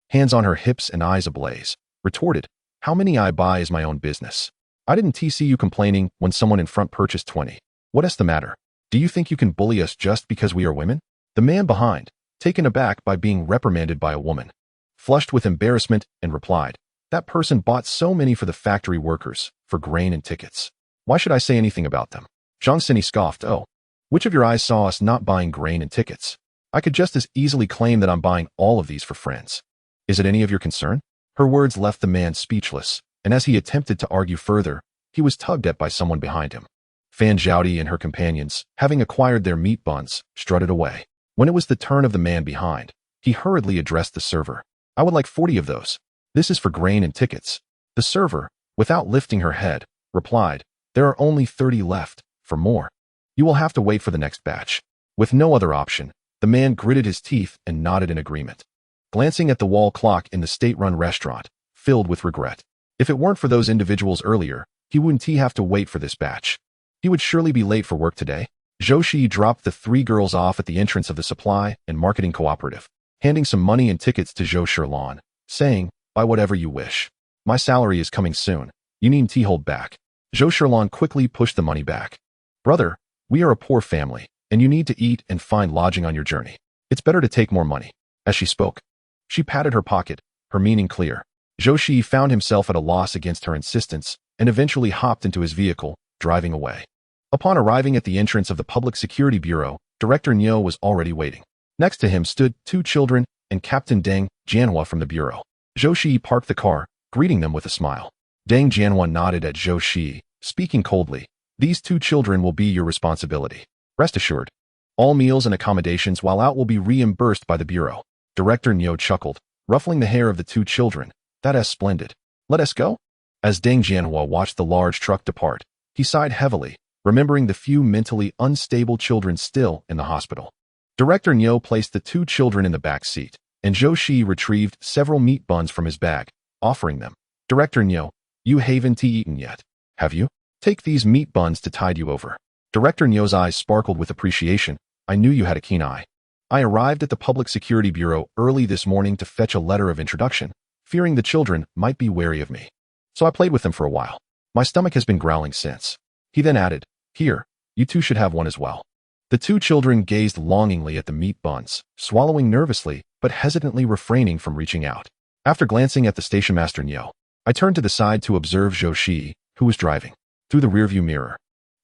hands on her hips and eyes ablaze, retorted, "How many I buy is my own business. I didn't see you complaining when someone in front purchased 20. What's the matter? Do you think you can bully us just because we are women?" The man behind, taken aback by being reprimanded by a woman, flushed with embarrassment and replied, "That person bought so many for the factory workers, for grain and tickets. Why should I say anything about them?" Zhang Xinyi scoffed, "Oh, which of your eyes saw us not buying grain and tickets? I could just as easily claim that I'm buying all of these for friends. Is it any of your concern?" Her words left the man speechless, and as he attempted to argue further, he was tugged at by someone behind him. Fan Zhaodi and her companions, having acquired their meat buns, strutted away. When it was the turn of the man behind, he hurriedly addressed the server. "I would like 40 of those. This is for grain and tickets." The server, without lifting her head, replied, "There are only 30 left. For more, you will have to wait for the next batch." With no other option, the man gritted his teeth and nodded in agreement, glancing at the wall clock in the state-run restaurant, filled with regret. If it weren't for those individuals earlier, he wouldn't have to wait for this batch. He would surely be late for work today. Zhou Shiyi dropped the 3 girls off at the entrance of the supply and marketing cooperative, handing some money and tickets to Zhou Shiyi, saying, "Buy whatever you wish. My salary is coming soon. You needn't hold back." Zhou Shiyi quickly pushed the money back. "Brother, we are a poor family, and you need to eat and find lodging on your journey. It's better to take more money." As she spoke, she patted her pocket, her meaning clear. Zhou Shiyi found himself at a loss against her insistence and eventually hopped into his vehicle, driving away. Upon arriving at the entrance of the Public Security Bureau, Director Niu was already waiting. Next to him stood 2 children and Captain Deng Jianhua from the bureau. Zhou Shiyi parked the car, greeting them with a smile. Deng Jianhua nodded at Zhou Shiyi, speaking coldly, "These 2 children will be your responsibility. Rest assured, all meals and accommodations while out will be reimbursed by the bureau." Director Niu chuckled, ruffling the hair of the 2 children. "That's splendid. Let us go?" As Deng Jianhua watched the large truck depart, he sighed heavily, remembering the few mentally unstable children still in the hospital. Director Niu placed the 2 children in the back seat, and Zhou Shiyi retrieved several meat buns from his bag, offering them. "Director Niu, you haven't eaten yet, have you? Take these meat buns to tide you over." Director Niu's eyes sparkled with appreciation. "I knew you had a keen eye. I arrived at the Public Security Bureau early this morning to fetch a letter of introduction, fearing the children might be wary of me. So I played with them for a while. My stomach has been growling since." He then added, "Here, you 2 should have one as well." The 2 children gazed longingly at the meat buns, swallowing nervously, but hesitantly refraining from reaching out. After glancing at the station master Niu, I turned to the side to observe Zhou Shiyi, who was driving. Through the rearview mirror,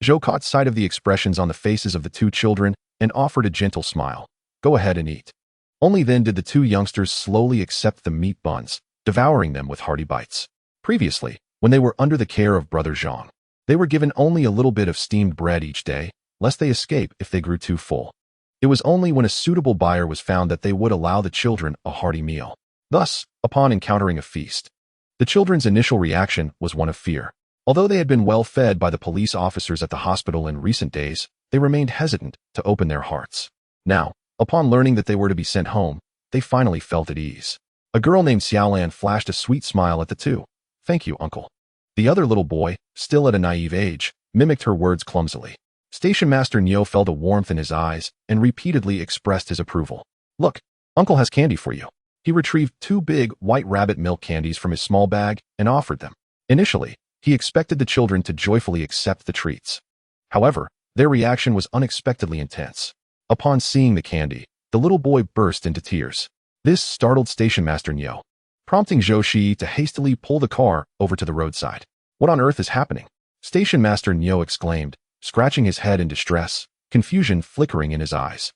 Zhou caught sight of the expressions on the faces of the two children and offered a gentle smile. Go ahead and eat. Only then did the two youngsters slowly accept the meat buns, devouring them with hearty bites. Previously, when they were under the care of Brother Zhang, they were given only a little bit of steamed bread each day, lest they escape if they grew too full. It was only when a suitable buyer was found that they would allow the children a hearty meal. Thus, upon encountering a feast, the children's initial reaction was one of fear. Although they had been well fed by the police officers at the hospital in recent days, they remained hesitant to open their hearts. Now, upon learning that they were to be sent home, they finally felt at ease. A girl named Xiaolan flashed a sweet smile at the two. Thank you, uncle. The other little boy, still at a naive age, mimicked her words clumsily. Station Master Niu felt a warmth in his eyes and repeatedly expressed his approval. Look, uncle has candy for you. He retrieved 2 big white rabbit milk candies from his small bag and offered them. Initially, he expected the children to joyfully accept the treats. However, their reaction was unexpectedly intense. Upon seeing the candy, the little boy burst into tears. This startled Station Master Niu, prompting Zhou Shiyi to hastily pull the car over to the roadside. What on earth is happening? Station Master Niu exclaimed, scratching his head in distress, confusion flickering in his eyes.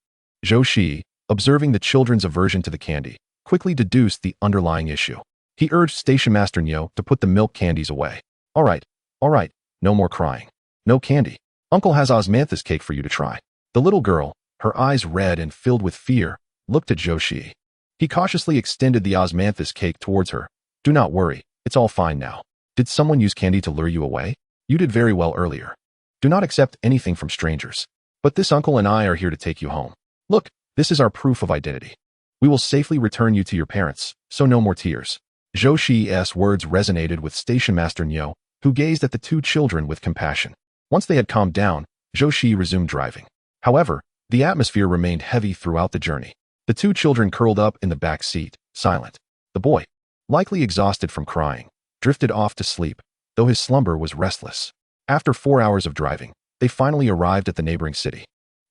Zhou Shiyi, observing the children's aversion to the candy, quickly deduced the underlying issue. He urged Station Master Niu to put the milk candies away. All right, no more crying. No candy. Uncle has osmanthus cake for you to try. The little girl, her eyes red and filled with fear, looked at Zhou Shiyi. He cautiously extended the osmanthus cake towards her. Do not worry, it's all fine now. Did someone use candy to lure you away? You did very well earlier. Do not accept anything from strangers. But this uncle and I are here to take you home. Look, this is our proof of identity. We will safely return you to your parents, so no more tears. Zhou Shiyi's words resonated with Station Master Niu, who gazed at the two children with compassion. Once they had calmed down, Zhou Shiyi resumed driving. However, the atmosphere remained heavy throughout the journey. The two children curled up in the back seat, silent. The boy, likely exhausted from crying, drifted off to sleep, though his slumber was restless. After 4 hours of driving, they finally arrived at the neighboring city.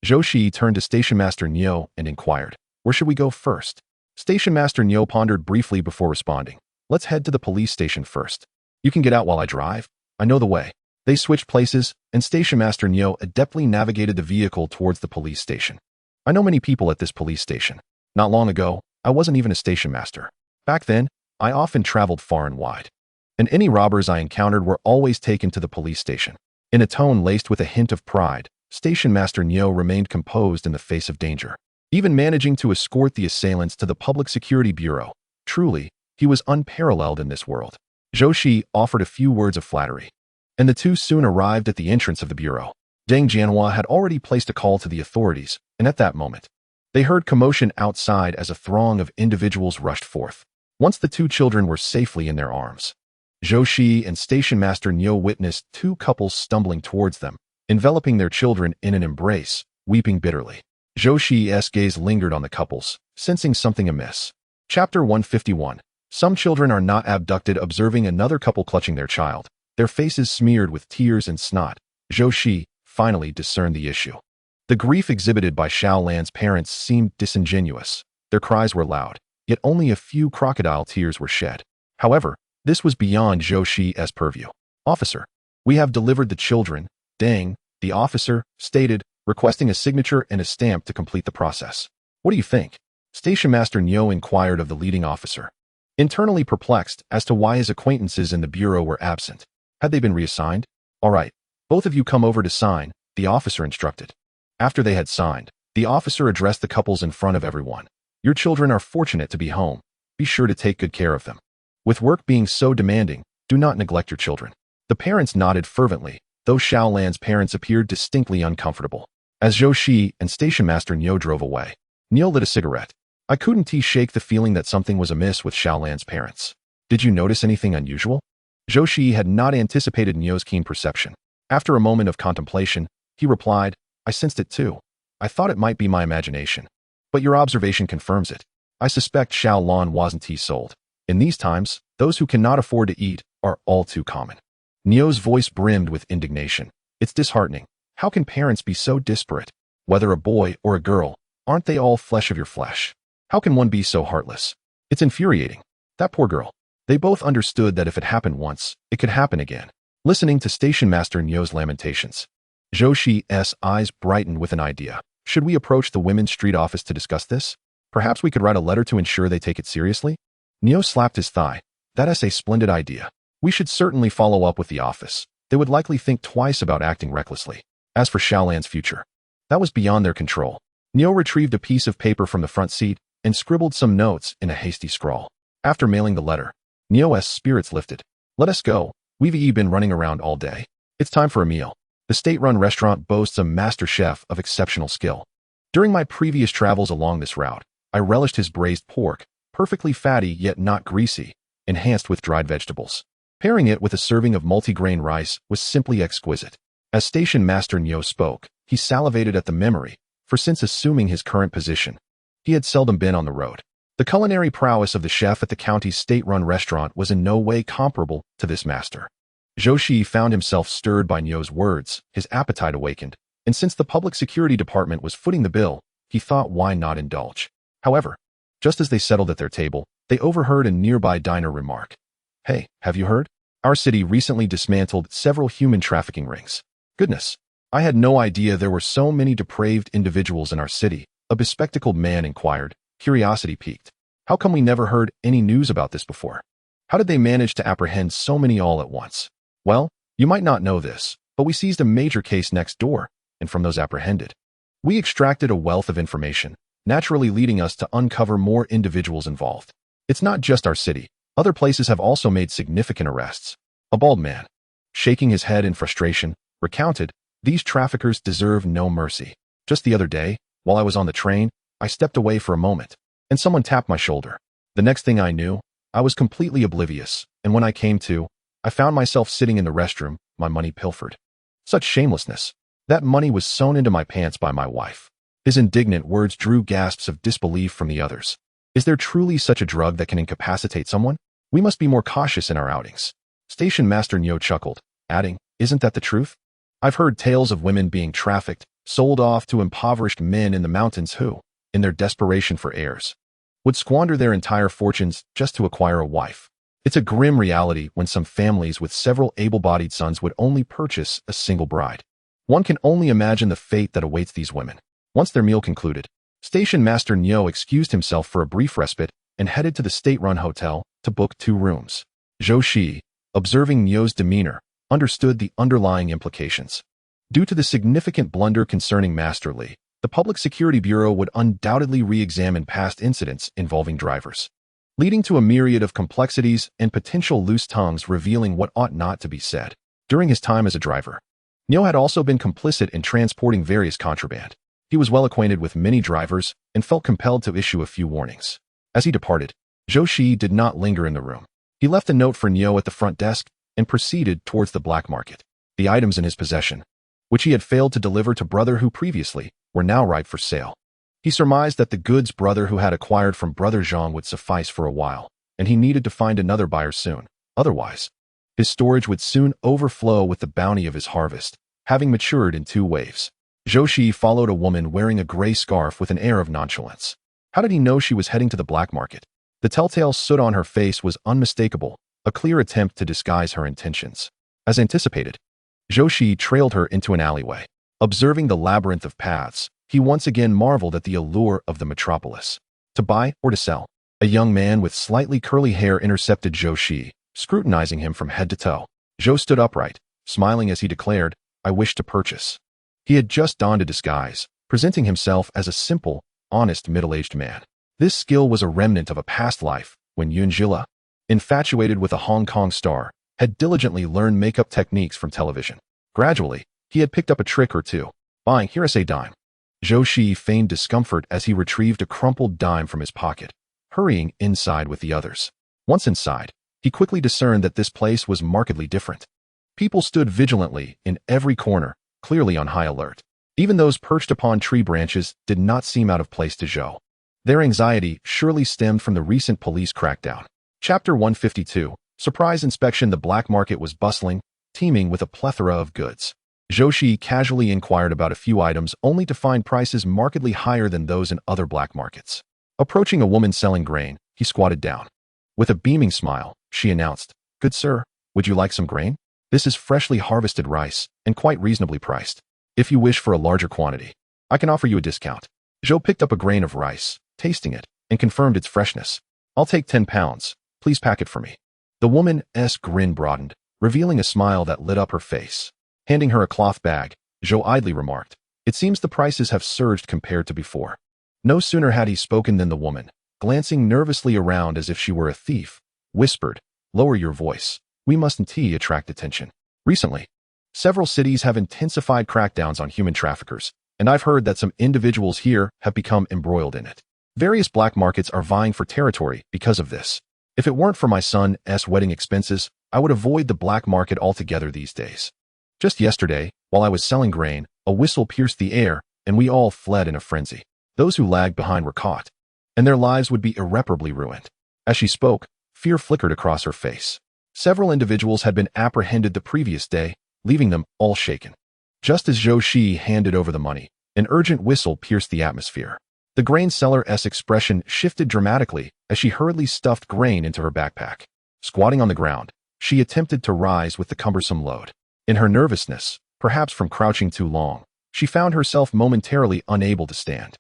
Zhou Shiyi turned to Station Master Niu and inquired, where should we go first? Station Master Niu pondered briefly before responding. Let's head to the police station first. You can get out while I drive. I know the way. They switched places, and Station Master Niu adeptly navigated the vehicle towards the police station. I know many people at this police station. Not long ago, I wasn't even a station master. Back then, I often traveled far and wide. And any robbers I encountered were always taken to the police station. In a tone laced with a hint of pride, Station Master Niu remained composed in the face of danger, even managing to escort the assailants to the Public Security Bureau. Truly, he was unparalleled in this world. Zhou Shiyi offered a few words of flattery, and the two soon arrived at the entrance of the bureau. Deng Jianhua had already placed a call to the authorities, and at that moment, they heard commotion outside as a throng of individuals rushed forth. Once the two children were safely in their arms, Zhou Shiyi and Station Master Niu witnessed 2 couples stumbling towards them, enveloping their children in an embrace, weeping bitterly. Zhou Shiyi's gaze lingered on the couples, sensing something amiss. Chapter 151. Some children are not abducted. Observing another couple clutching their child, their faces smeared with tears and snot, Zhou Shiyi finally discerned the issue. The grief exhibited by Xiaolan's parents seemed disingenuous. Their cries were loud, yet only a few crocodile tears were shed. However, this was beyond Zhou Shiyi's purview. Officer, we have delivered the children, Deng, the officer, stated, requesting a signature and a stamp to complete the process. What do you think? Station Master Niu inquired of the leading officer, internally perplexed as to why his acquaintances in the bureau were absent. Had they been reassigned? All right, both of you come over to sign, the officer instructed. After they had signed, the officer addressed the couples in front of everyone. Your children are fortunate to be home. Be sure to take good care of them. With work being so demanding, do not neglect your children. The parents nodded fervently, though Xiaolan's parents appeared distinctly uncomfortable. As Zhou Shiyi and Station Master Niu drove away, Niu lit a cigarette. I couldn't shake the feeling that something was amiss with Xiaolan's parents. Did you notice anything unusual? Zhou Shiyi had not anticipated Niu's keen perception. After a moment of contemplation, he replied, I sensed it too. I thought it might be my imagination. But your observation confirms it. I suspect Xiaolan wasn't sold. In these times, those who cannot afford to eat are all too common. Niu's voice brimmed with indignation. It's disheartening. How can parents be so disparate? Whether a boy or a girl, aren't they all flesh of your flesh? How can one be so heartless? It's infuriating. That poor girl. They both understood that if it happened once, it could happen again. Listening to Station Master Niu's lamentations, Zhou Shiyi's eyes brightened with an idea. Should we approach the women's street office to discuss this? Perhaps we could write a letter to ensure they take it seriously? Neo slapped his thigh. That's a splendid idea. We should certainly follow up with the office. They would likely think twice about acting recklessly. As for Xiaolan's future, that was beyond their control. Neo retrieved a piece of paper from the front seat and scribbled some notes in a hasty scrawl. After mailing the letter, Neo's spirits lifted. Let us go. We've been running around all day. It's time for a meal. The state-run restaurant boasts a master chef of exceptional skill. During my previous travels along this route, I relished his braised pork, perfectly fatty yet not greasy, enhanced with dried vegetables. Pairing it with a serving of multigrain rice was simply exquisite. As Station Master Neo spoke, he salivated at the memory, for since assuming his current position, he had seldom been on the road. The culinary prowess of the chef at the county's state-run restaurant was in no way comparable to this master. Zhou Shiyi found himself stirred by Neo's words, his appetite awakened, and since the public security department was footing the bill, he thought why not indulge. However, just as they settled at their table, they overheard a nearby diner remark. Hey, have you heard? Our city recently dismantled several human trafficking rings. Goodness, I had no idea there were so many depraved individuals in our city, a bespectacled man inquired, curiosity piqued. How come we never heard any news about this before? How did they manage to apprehend so many all at once? Well, you might not know this, but we seized a major case next door, and from those apprehended, we extracted a wealth of information, naturally leading us to uncover more individuals involved. It's not just our city. Other places have also made significant arrests. A bald man, shaking his head in frustration, recounted, these traffickers deserve no mercy. Just the other day, while I was on the train, I stepped away for a moment, and someone tapped my shoulder. The next thing I knew, I was completely oblivious, and when I came to, I found myself sitting in the restroom, my money pilfered. Such shamelessness. That money was sewn into my pants by my wife. His indignant words drew gasps of disbelief from the others. Is there truly such a drug that can incapacitate someone? We must be more cautious in our outings. Station Master Neo chuckled, adding, isn't that the truth? I've heard tales of women being trafficked, sold off to impoverished men in the mountains who, in their desperation for heirs, would squander their entire fortunes just to acquire a wife. It's a grim reality when some families with several able-bodied sons would only purchase a single bride. One can only imagine the fate that awaits these women. Once their meal concluded, Station Master Neo excused himself for a brief respite and headed to the state-run hotel to book 2 rooms. Zhou Shiyi, observing Neo's demeanor, understood the underlying implications. Due to the significant blunder concerning Master Li, the Public Security Bureau would undoubtedly re-examine past incidents involving drivers, leading to a myriad of complexities and potential loose tongues revealing what ought not to be said. During his time as a driver, Neo had also been complicit in transporting various contraband. He was well acquainted with many drivers and felt compelled to issue a few warnings. As he departed, Zhou Shiyi did not linger in the room. He left a note for Neo at the front desk and proceeded towards the black market. The items in his possession, which he had failed to deliver to brother who previously, were now ripe for sale. He surmised that the goods brother who had acquired from brother Zhang would suffice for a while, and he needed to find another buyer soon. Otherwise, his storage would soon overflow with the bounty of his harvest, having matured in 2 waves. Zhou Shiyi followed a woman wearing a gray scarf with an air of nonchalance. How did he know she was heading to the black market? The telltale soot on her face was unmistakable, a clear attempt to disguise her intentions. As anticipated, Zhou Shiyi trailed her into an alleyway. Observing the labyrinth of paths, he once again marveled at the allure of the metropolis. To buy or to sell? A young man with slightly curly hair intercepted Zhou Shiyi, scrutinizing him from head to toe. Zhou stood upright, smiling as he declared, I wish to purchase. He had just donned a disguise, presenting himself as a simple, honest middle-aged man. This skill was a remnant of a past life when Yun Jila, infatuated with a Hong Kong star, had diligently learned makeup techniques from television. Gradually, he had picked up a trick or two. Buying, here's a dime. Zhou Shiyi feigned discomfort as he retrieved a crumpled dime from his pocket, hurrying inside with the others. Once inside, he quickly discerned that this place was markedly different. People stood vigilantly in every corner, clearly on high alert. Even those perched upon tree branches did not seem out of place to Zhou. Their anxiety surely stemmed from the recent police crackdown. Chapter 152, Surprise Inspection. The black market was bustling, teeming with a plethora of goods. Zhou Shiyi casually inquired about a few items only to find prices markedly higher than those in other black markets. Approaching a woman selling grain, he squatted down. With a beaming smile, she announced, Good sir, would you like some grain? This is freshly harvested rice, and quite reasonably priced. if you wish for a larger quantity, I can offer you a discount. Zhou picked up a grain of rice, tasting it, and confirmed its freshness. I'll take 10 pounds. Please pack it for me. The woman's grin broadened, revealing a smile that lit up her face. Handing her a cloth bag, Zhou idly remarked, "It seems the prices have surged compared to before." No sooner had he spoken than the woman, glancing nervously around as if she were a thief, whispered, "Lower your voice. We mustn't attract attention." Recently, several cities have intensified crackdowns on human traffickers, and I've heard that some individuals here have become embroiled in it. Various black markets are vying for territory because of this. If it weren't for my son's wedding expenses, I would avoid the black market altogether these days. Just yesterday, while I was selling grain, a whistle pierced the air, and we all fled in a frenzy. Those who lagged behind were caught, and their lives would be irreparably ruined. As she spoke, fear flickered across her face. Several individuals had been apprehended the previous day, leaving them all shaken. Just as Zhou Shiyi handed over the money, an urgent whistle pierced the atmosphere. The grain seller's expression shifted dramatically as she hurriedly stuffed grain into her backpack. Squatting on the ground, she attempted to rise with the cumbersome load. In her nervousness, perhaps from crouching too long, she found herself momentarily unable to stand.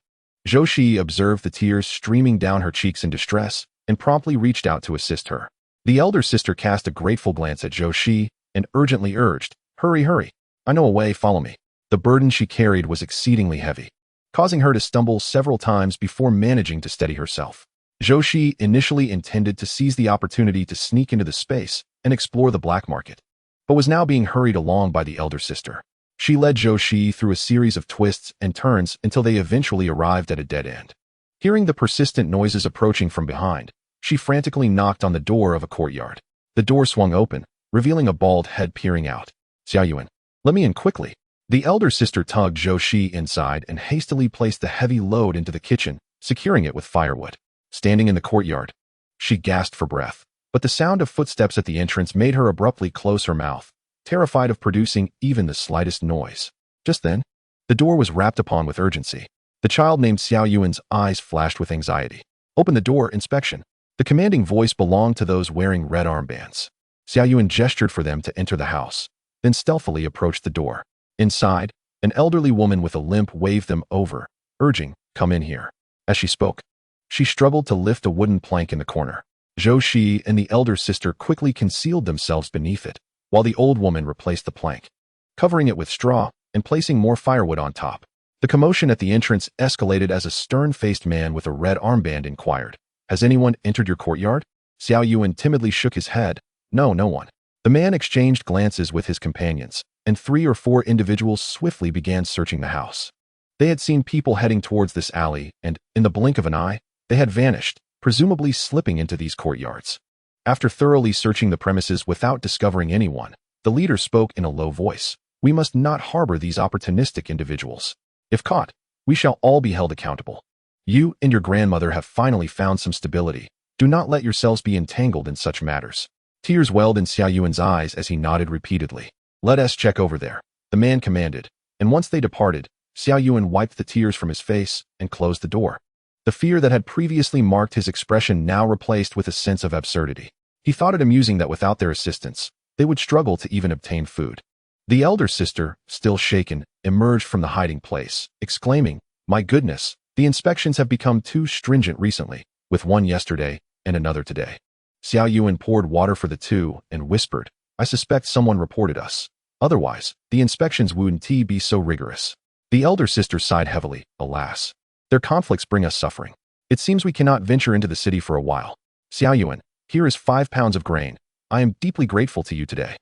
Zhou Shiyi observed the tears streaming down her cheeks in distress and promptly reached out to assist her. The elder sister cast a grateful glance at Zhou Shiyi and urgently urged, "Hurry, hurry. I know a way, follow me." The burden she carried was exceedingly heavy, causing her to stumble several times before managing to steady herself. Zhou Shiyi initially intended to seize the opportunity to sneak into the space and explore the black market, but was now being hurried along by the elder sister. She led Zhou Shiyi through a series of twists and turns until they eventually arrived at a dead end. Hearing the persistent noises approaching from behind, she frantically knocked on the door of a courtyard. The door swung open, revealing a bald head peering out. "Xiaoyuan, let me in quickly." The elder sister tugged Zhou Shiyi inside and hastily placed the heavy load into the kitchen, securing it with firewood. Standing in the courtyard, she gasped for breath, but the sound of footsteps at the entrance made her abruptly close her mouth, terrified of producing even the slightest noise. Just then, the door was rapped upon with urgency. The child named Xiaoyuan's eyes flashed with anxiety. "Open the door, inspection." The commanding voice belonged to those wearing red armbands. Xiaoyuan gestured for them to enter the house, then stealthily approached the door. Inside, an elderly woman with a limp waved them over, urging, "Come in here." As she spoke, she struggled to lift a wooden plank in the corner. Zhou Shiyi and the elder sister quickly concealed themselves beneath it, while the old woman replaced the plank, covering it with straw and placing more firewood on top. The commotion at the entrance escalated as a stern-faced man with a red armband inquired, "Has anyone entered your courtyard?" Xiaoyuan timidly shook his head. "No, no one." The man exchanged glances with his companions, and 3 or 4 individuals swiftly began searching the house. They had seen people heading towards this alley, and, in the blink of an eye, they had vanished, presumably slipping into these courtyards. After thoroughly searching the premises without discovering anyone, the leader spoke in a low voice. "We must not harbor these opportunistic individuals. If caught, we shall all be held accountable. You and your grandmother have finally found some stability. Do not let yourselves be entangled in such matters." Tears welled in Xiaoyuan's eyes as he nodded repeatedly. "Let us check over there," the man commanded, and once they departed, Xiaoyuan wiped the tears from his face and closed the door. The fear that had previously marked his expression now replaced with a sense of absurdity. He thought it amusing that without their assistance, they would struggle to even obtain food. The elder sister, still shaken, emerged from the hiding place, exclaiming, "My goodness, the inspections have become too stringent recently, with one yesterday and another today." Xiaoyuan poured water for the two and whispered, "I suspect someone reported us. Otherwise, the inspections wouldn't be so rigorous." The elder sister sighed heavily. "Alas, their conflicts bring us suffering. It seems we cannot venture into the city for a while. Xiaoyuan, here is 5 pounds of grain. I am deeply grateful to you today."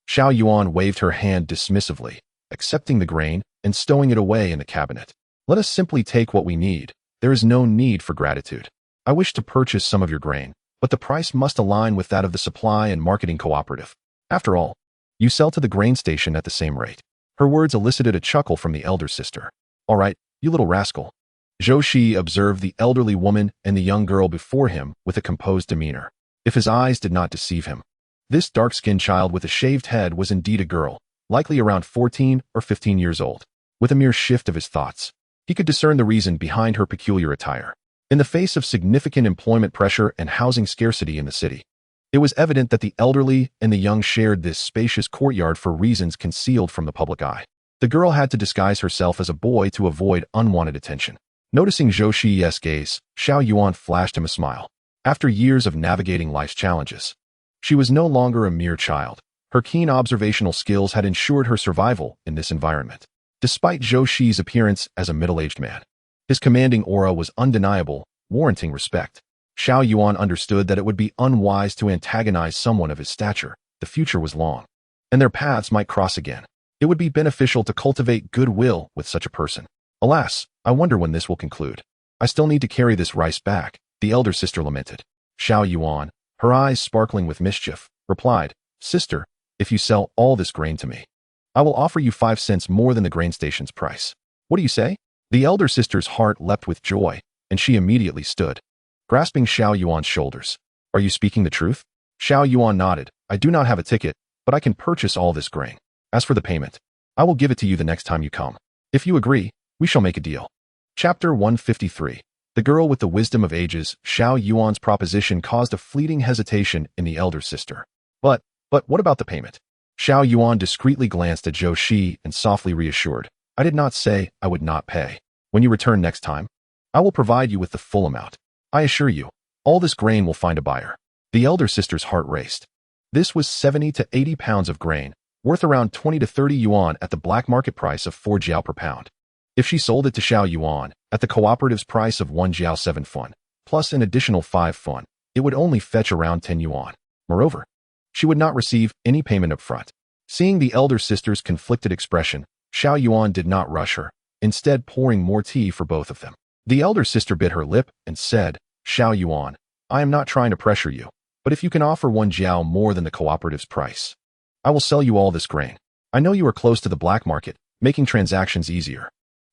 Xiaoyuan waved her hand dismissively, accepting the grain and stowing it away in the cabinet. "Let us simply take what we need. There is no need for gratitude. I wish to purchase some of your grain, but the price must align with that of the supply and marketing cooperative. After all, you sell to the grain station at the same rate." Her words elicited a chuckle from the elder sister. "All right, you little rascal." Zhou Shiyi observed the elderly woman and the young girl before him with a composed demeanor. If his eyes did not deceive him, this dark-skinned child with a shaved head was indeed a girl, likely around 14 or 15 years old. With a mere shift of his thoughts, he could discern the reason behind her peculiar attire. In the face of significant employment pressure and housing scarcity in the city, it was evident that the elderly and the young shared this spacious courtyard for reasons concealed from the public eye. The girl had to disguise herself as a boy to avoid unwanted attention. Noticing Zhou Shiyi's gaze, Xiao Yuan flashed him a smile. After years of navigating life's challenges, she was no longer a mere child. Her keen observational skills had ensured her survival in this environment. Despite Zhou Shiyi's appearance as a middle-aged man, his commanding aura was undeniable, warranting respect. Xiao Yuan understood that it would be unwise to antagonize someone of his stature. The future was long, and their paths might cross again. It would be beneficial to cultivate goodwill with such a person. Alas, I wonder when this will conclude. I still need to carry this rice back, the elder sister lamented. Xiao Yuan, her eyes sparkling with mischief, replied, Sister, if you sell all this grain to me, I will offer you 5 cents more than the grain station's price. What do you say? The elder sister's heart leapt with joy, and she immediately stood, grasping Xiao Yuan's shoulders. Are you speaking the truth? Xiao Yuan nodded. I do not have a ticket, but I can purchase all this grain. As for the payment, I will give it to you the next time you come. If you agree, we shall make a deal. Chapter 153. The girl with the wisdom of ages. Xiao Yuan's proposition caused a fleeting hesitation in the elder sister. But what about the payment? Xiao Yuan discreetly glanced at Zhou Shiyi and softly reassured. I did not say I would not pay. When you return next time, I will provide you with the full amount. I assure you, all this grain will find a buyer. The elder sister's heart raced. This was 70 to 80 pounds of grain, worth around 20 to 30 yuan at the black market price of 4 jiao per pound. If she sold it to Xiao Yuan at the cooperative's price of 1 jiao 7 fun, plus an additional 5 fun, it would only fetch around 10 yuan. Moreover, she would not receive any payment up front. Seeing the elder sister's conflicted expression, Xiao Yuan did not rush her, instead pouring more tea for both of them. The elder sister bit her lip and said, Xiao Yuan, I am not trying to pressure you, but if you can offer 1 jiao more than the cooperative's price, I will sell you all this grain. I know you are close to the black market, making transactions easier.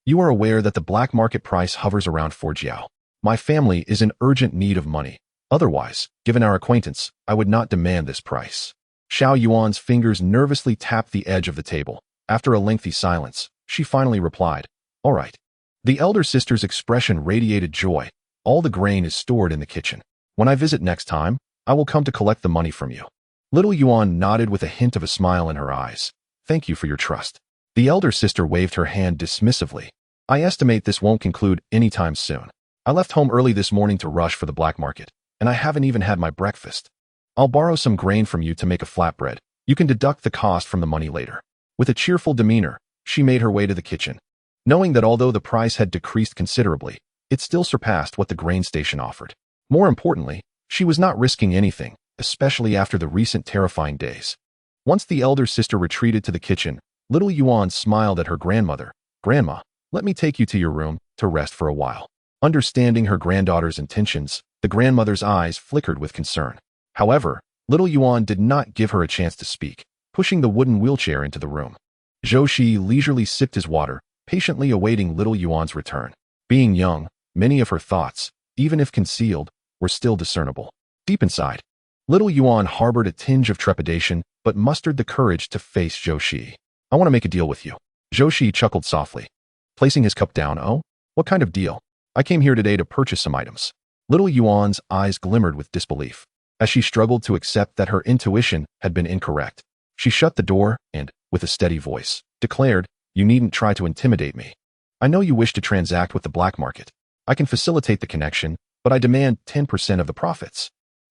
You are aware that the black market price hovers around 4 jiao. My family is in urgent need of money. Otherwise, given our acquaintance, I would not demand this price. Xiao Yuan's fingers nervously tapped the edge of the table. After a lengthy silence, she finally replied, All right. The elder sister's expression radiated joy. All the grain is stored in the kitchen. When I visit next time, I will come to collect the money from you. Little Yuan nodded with a hint of a smile in her eyes. Thank you for your trust. The elder sister waved her hand dismissively. I estimate this won't conclude anytime soon. I left home early this morning to rush for the black market, and I haven't even had my breakfast. I'll borrow some grain from you to make a flatbread. You can deduct the cost from the money later. With a cheerful demeanor, she made her way to the kitchen. Knowing that although the price had decreased considerably, it still surpassed what the grain station offered. More importantly, she was not risking anything, especially after the recent terrifying days. Once the elder sister retreated to the kitchen, little Yuan smiled at her grandmother. Grandma, let me take you to your room to rest for a while. Understanding her granddaughter's intentions, the grandmother's eyes flickered with concern. However, little Yuan did not give her a chance to speak, pushing the wooden wheelchair into the room. Zhou Shiyi leisurely sipped his water, patiently awaiting little Yuan's return. Being young, many of her thoughts, even if concealed, were still discernible. Deep inside, little Yuan harbored a tinge of trepidation, but mustered the courage to face Zhou Shiyi. I want to make a deal with you. Zhou Shiyi chuckled softly, placing his cup down. Oh, what kind of deal? I came here today to purchase some items. Little Yuan's eyes glimmered with disbelief. As she struggled to accept that her intuition had been incorrect, she shut the door and, with a steady voice, declared, You needn't try to intimidate me. I know you wish to transact with the black market. I can facilitate the connection, but I demand 10% of the profits.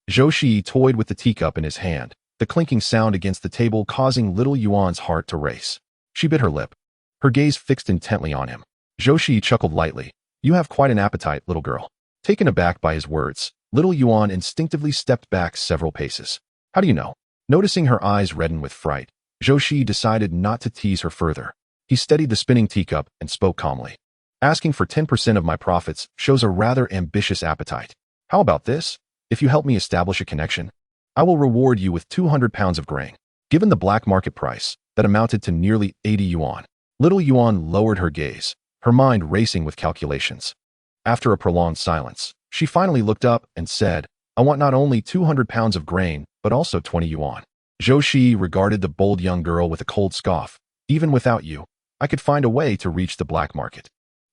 Zhou Shiyi toyed with the teacup in his hand, the clinking sound against the table causing little Yuan's heart to race. She bit her lip, her gaze fixed intently on him. Zhou Shiyi chuckled lightly. You have quite an appetite, little girl. Taken aback by his words, little Yuan instinctively stepped back several paces. How do you know? Noticing her eyes redden with fright, Zhou Shiyi decided not to tease her further. He steadied the spinning teacup and spoke calmly. Asking for 10% of my profits shows a rather ambitious appetite. How about this? If you help me establish a connection, I will reward you with 200 pounds of grain. Given the black market price, that amounted to nearly 80 yuan. Little Yuan lowered her gaze, her mind racing with calculations. After a prolonged silence, she finally looked up and said, I want not only 200 pounds of grain, but also 20 yuan. Zhou Shiyi regarded the bold young girl with a cold scoff. Even without you, I could find a way to reach the black market.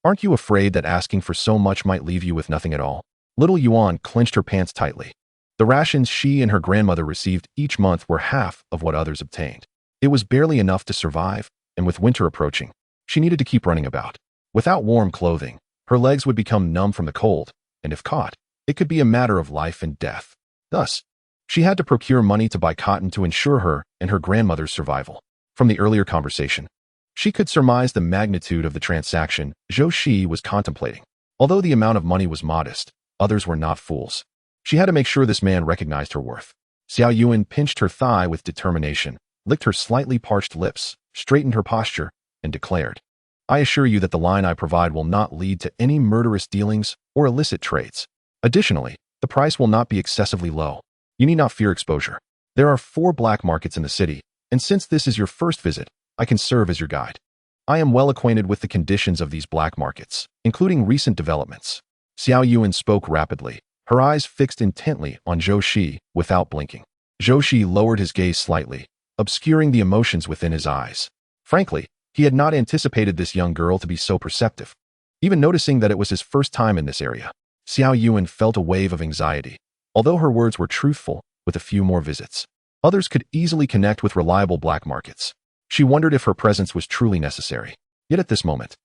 Aren't you afraid that asking for so much might leave you with nothing at all? Little Yuan clenched her pants tightly. The rations she and her grandmother received each month were half of what others obtained. It was barely enough to survive, and with winter approaching, she needed to keep running about. Without warm clothing, her legs would become numb from the cold, and if caught, it could be a matter of life and death. Thus, she had to procure money to buy cotton to ensure her and her grandmother's survival. From the earlier conversation, she could surmise the magnitude of the transaction Zhou Shiyi was contemplating. Although the amount of money was modest, others were not fools. She had to make sure this man recognized her worth. Xiao Yuan pinched her thigh with determination, licked her slightly parched lips, straightened her posture, and declared, "I assure you that the line I provide will not lead to any murderous dealings or illicit trades. Additionally, the price will not be excessively low. You need not fear exposure. There are 4 black markets in the city, and since this is your first visit, I can serve as your guide. I am well acquainted with the conditions of these black markets, including recent developments." Xiao Yuan spoke rapidly, her eyes fixed intently on Zhou Shiyi without blinking. Zhou Shiyi lowered his gaze slightly, obscuring the emotions within his eyes. Frankly, he had not anticipated this young girl to be so perceptive. Even noticing that it was his first time in this area, Xiao Yuan felt a wave of anxiety. Although her words were truthful, with a few more visits, others could easily connect with reliable black markets. She wondered if her presence was truly necessary. Yet at this moment,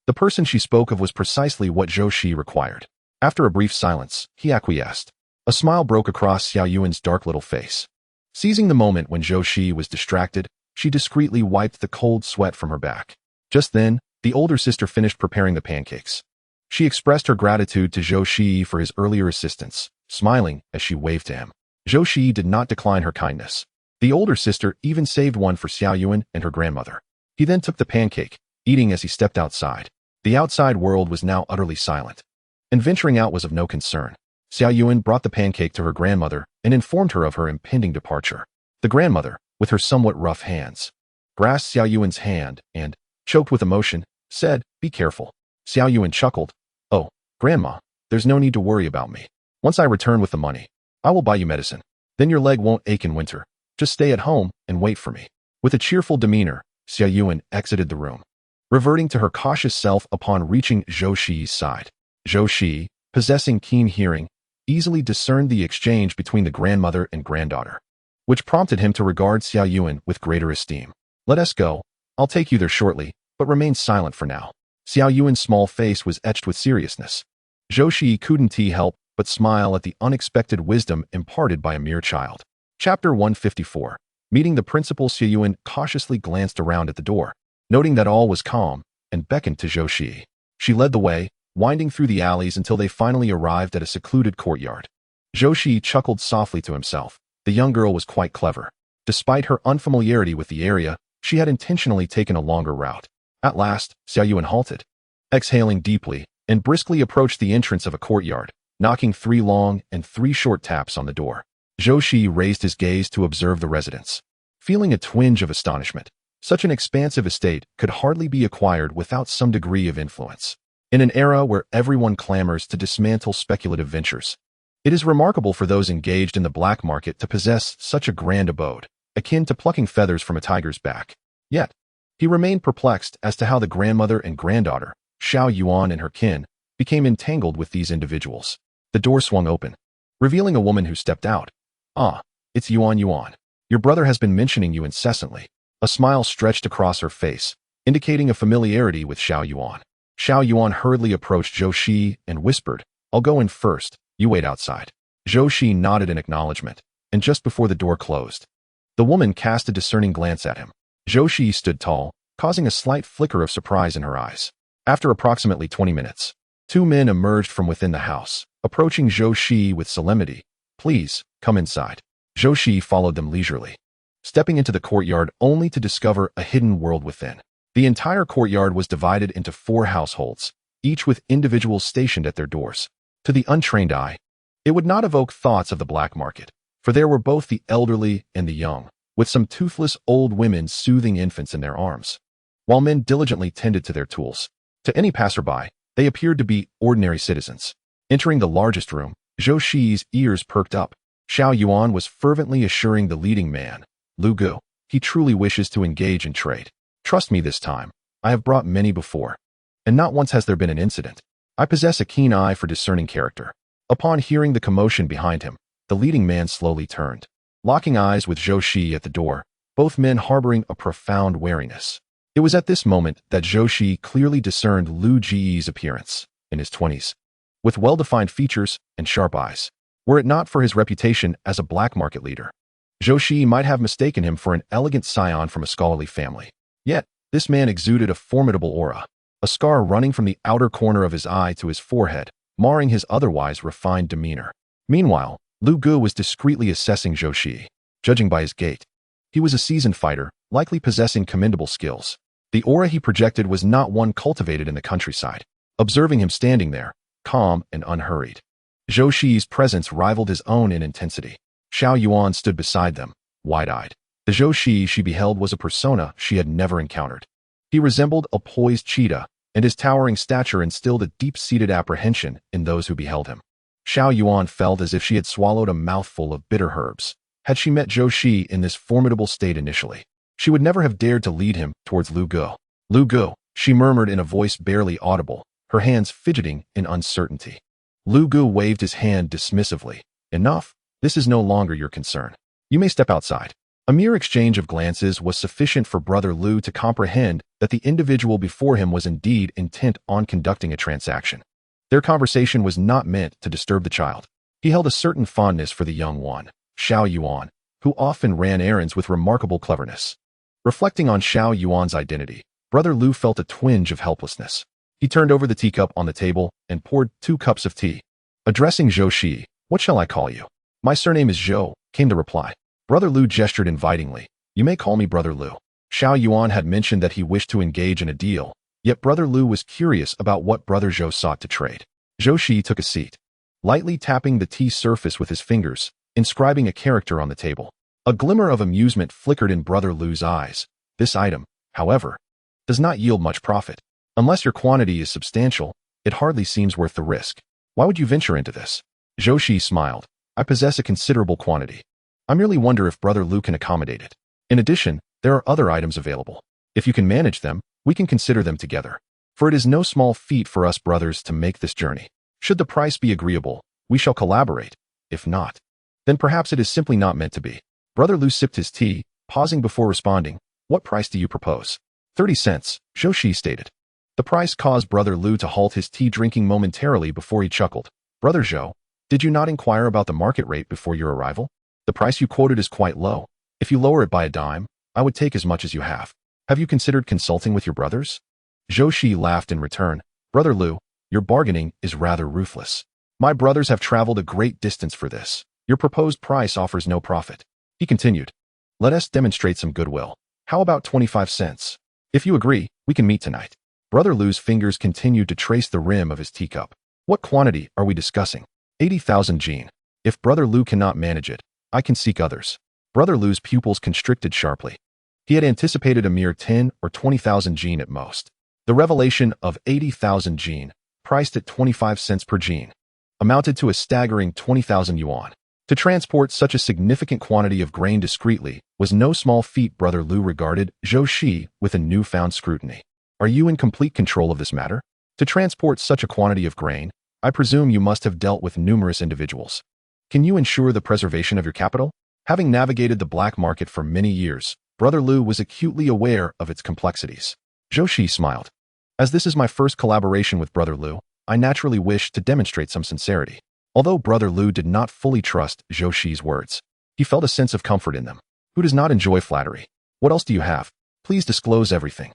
the person she spoke of was precisely what Zhou Shiyi required. After a brief silence, he acquiesced. A smile broke across Xiao Yuan's dark little face. Seizing the moment when Zhou Shiyi was distracted, she discreetly wiped the cold sweat from her back. Just then, the older sister finished preparing the pancakes. She expressed her gratitude to Zhou Shiyi for his earlier assistance, smiling as she waved to him. Zhou Shiyi did not decline her kindness. The older sister even saved one for Xiao Yuan and her grandmother. He then took the pancake, eating as he stepped outside. The outside world was now utterly silent, and venturing out was of no concern. Xiao Yuan brought the pancake to her grandmother and informed her of her impending departure. The grandmother, with her somewhat rough hands, grasped Xiao Yuan's hand and, choked with emotion, said, "Be careful." Xiao Yuan chuckled, "Oh, Grandma, there's no need to worry about me. Once I return with the money, I will buy you medicine. Then your leg won't ache in winter. Just stay at home and wait for me." With a cheerful demeanor, Xiao Yuan exited the room, reverting to her cautious self upon reaching Zhou Shiyi's side. Zhou Shiyi, possessing keen hearing, easily discerned the exchange between the grandmother and granddaughter, which prompted him to regard Xiao Yuan with greater esteem. "Let us go. I'll take you there shortly, but remain silent for now." Xiao Yuan's small face was etched with seriousness. Zhou Shiyi couldn't help but smile at the unexpected wisdom imparted by a mere child. Chapter 154. Meeting the principal, Xiao Yuan cautiously glanced around at the door, noting that all was calm, and beckoned to Zhou Shiyi. She led the way, winding through the alleys until they finally arrived at a secluded courtyard. Zhou Shiyi chuckled softly to himself. The young girl was quite clever. Despite her unfamiliarity with the area, she had intentionally taken a longer route. At last, Xiao Yuan halted, exhaling deeply, and briskly approached the entrance of a courtyard, knocking 3 long and 3 short taps on the door. Zhou Shiyi raised his gaze to observe the residence. Feeling a twinge of astonishment, such an expansive estate could hardly be acquired without some degree of influence. In an era where everyone clamors to dismantle speculative ventures, it is remarkable for those engaged in the black market to possess such a grand abode, akin to plucking feathers from a tiger's back. Yet, he remained perplexed as to how the grandmother and granddaughter, Xiao Yuan and her kin, became entangled with these individuals. The door swung open, revealing a woman who stepped out. "Ah, it's Yuan. Your brother has been mentioning you incessantly." A smile stretched across her face, indicating a familiarity with Xiao Yuan. Xiao Yuan hurriedly approached Zhou Shiyi and whispered, "I'll go in first, you wait outside." Zhou Shiyi nodded in acknowledgement, and just before the door closed, the woman cast a discerning glance at him. Zhou Shiyi stood tall, causing a slight flicker of surprise in her eyes. After approximately 20 minutes, 2 men emerged from within the house, approaching Zhou Shiyi with solemnity. "Please, come inside." Zhou Shiyi followed them leisurely, stepping into the courtyard only to discover a hidden world within. The entire courtyard was divided into 4 households, each with individuals stationed at their doors. To the untrained eye, it would not evoke thoughts of the black market, for there were both the elderly and the young, with some toothless old women soothing infants in their arms, while men diligently tended to their tools. To any passerby, they appeared to be ordinary citizens. Entering the largest room, Zhou Shiyi's ears perked up. Xiao Yuan was fervently assuring the leading man, "Lu Gu, he truly wishes to engage in trade. Trust me this time. I have brought many before, and not once has there been an incident. I possess a keen eye for discerning character." Upon hearing the commotion behind him, the leading man slowly turned, locking eyes with Zhou Shiyi at the door, both men harboring a profound wariness. It was at this moment that Zhou Shiyi clearly discerned Lu Jiyi's appearance, in his 20s, with well-defined features and sharp eyes. Were it not for his reputation as a black market leader, Zhou Shiyi might have mistaken him for an elegant scion from a scholarly family. Yet, this man exuded a formidable aura, a scar running from the outer corner of his eye to his forehead, marring his otherwise refined demeanor. Meanwhile, Lu Gu was discreetly assessing Zhou Shiyi. Judging by his gait, he was a seasoned fighter, likely possessing commendable skills. The aura he projected was not one cultivated in the countryside. Observing him standing there, calm and unhurried, Zhou Shiyi's presence rivaled his own in intensity. Xiao Yuan stood beside them, wide-eyed. The Zhou Shiyi she beheld was a persona she had never encountered. He resembled a poised cheetah, and his towering stature instilled a deep-seated apprehension in those who beheld him. Xiao Yuan felt as if she had swallowed a mouthful of bitter herbs. Had she met Zhou Shiyi in this formidable state initially, she would never have dared to lead him towards Lu Gu. Lu Gu, she murmured in a voice barely audible, her hands fidgeting in uncertainty. Lu Gu waved his hand dismissively. Enough, this is no longer your concern. You may step outside. A mere exchange of glances was sufficient for Brother Lu to comprehend that the individual before him was indeed intent on conducting a transaction. Their conversation was not meant to disturb the child. He held a certain fondness for the young one, Xiao Yuan, who often ran errands with remarkable cleverness. Reflecting on Xiao Yuan's identity, Brother Lu felt a twinge of helplessness. He turned over the teacup on the table and poured 2 cups of tea. Addressing Zhou Shiyi, "What shall I call you?" "My surname is Zhou," came the reply. Brother Lu gestured invitingly. "You may call me Brother Lu." Xiao Yuan had mentioned that he wished to engage in a deal, yet Brother Lu was curious about what Brother Zhou sought to trade. Zhou Shiyi took a seat, lightly tapping the tea surface with his fingers, inscribing a character on the table. A glimmer of amusement flickered in Brother Lu's eyes. This item, however, does not yield much profit. Unless your quantity is substantial, it hardly seems worth the risk. Why would you venture into this? Zhou Shiyi smiled. I possess a considerable quantity. I merely wonder if Brother Lu can accommodate it. In addition, there are other items available. If you can manage them, we can consider them together. For it is no small feat for us brothers to make this journey. Should the price be agreeable, we shall collaborate. If not, then perhaps it is simply not meant to be. Brother Lu sipped his tea, pausing before responding. What price do you propose? 30 cents, Zhou Shiyi stated. The price caused Brother Lu to halt his tea drinking momentarily before he chuckled. Brother Zhou, did you not inquire about the market rate before your arrival? The price you quoted is quite low. If you lower it by a dime, I would take as much as you have. Have you considered consulting with your brothers? Zhou Shiyi laughed in return. Brother Lu, your bargaining is rather ruthless. My brothers have traveled a great distance for this. Your proposed price offers no profit. He continued. Let us demonstrate some goodwill. How about 25 cents? If you agree, we can meet tonight. Brother Lu's fingers continued to trace the rim of his teacup. What quantity are we discussing? 80,000 jin. If Brother Lu cannot manage it, I can seek others. Brother Lu's pupils constricted sharply. He had anticipated a mere 10 or 20,000 jin at most. The revelation of 80,000 jin, priced at 25 cents per jin, amounted to a staggering 20,000 yuan. To transport such a significant quantity of grain discreetly was no small feat. Brother Lu regarded Zhou Shiyi with a newfound scrutiny. Are you in complete control of this matter? To transport such a quantity of grain, I presume you must have dealt with numerous individuals. Can you ensure the preservation of your capital? Having navigated the black market for many years, Brother Lu was acutely aware of its complexities. Zhou Shiyi smiled. As this is my first collaboration with Brother Lu, I naturally wish to demonstrate some sincerity. Although Brother Lu did not fully trust Zhou Shiyi's words, he felt a sense of comfort in them. Who does not enjoy flattery? What else do you have? Please disclose everything.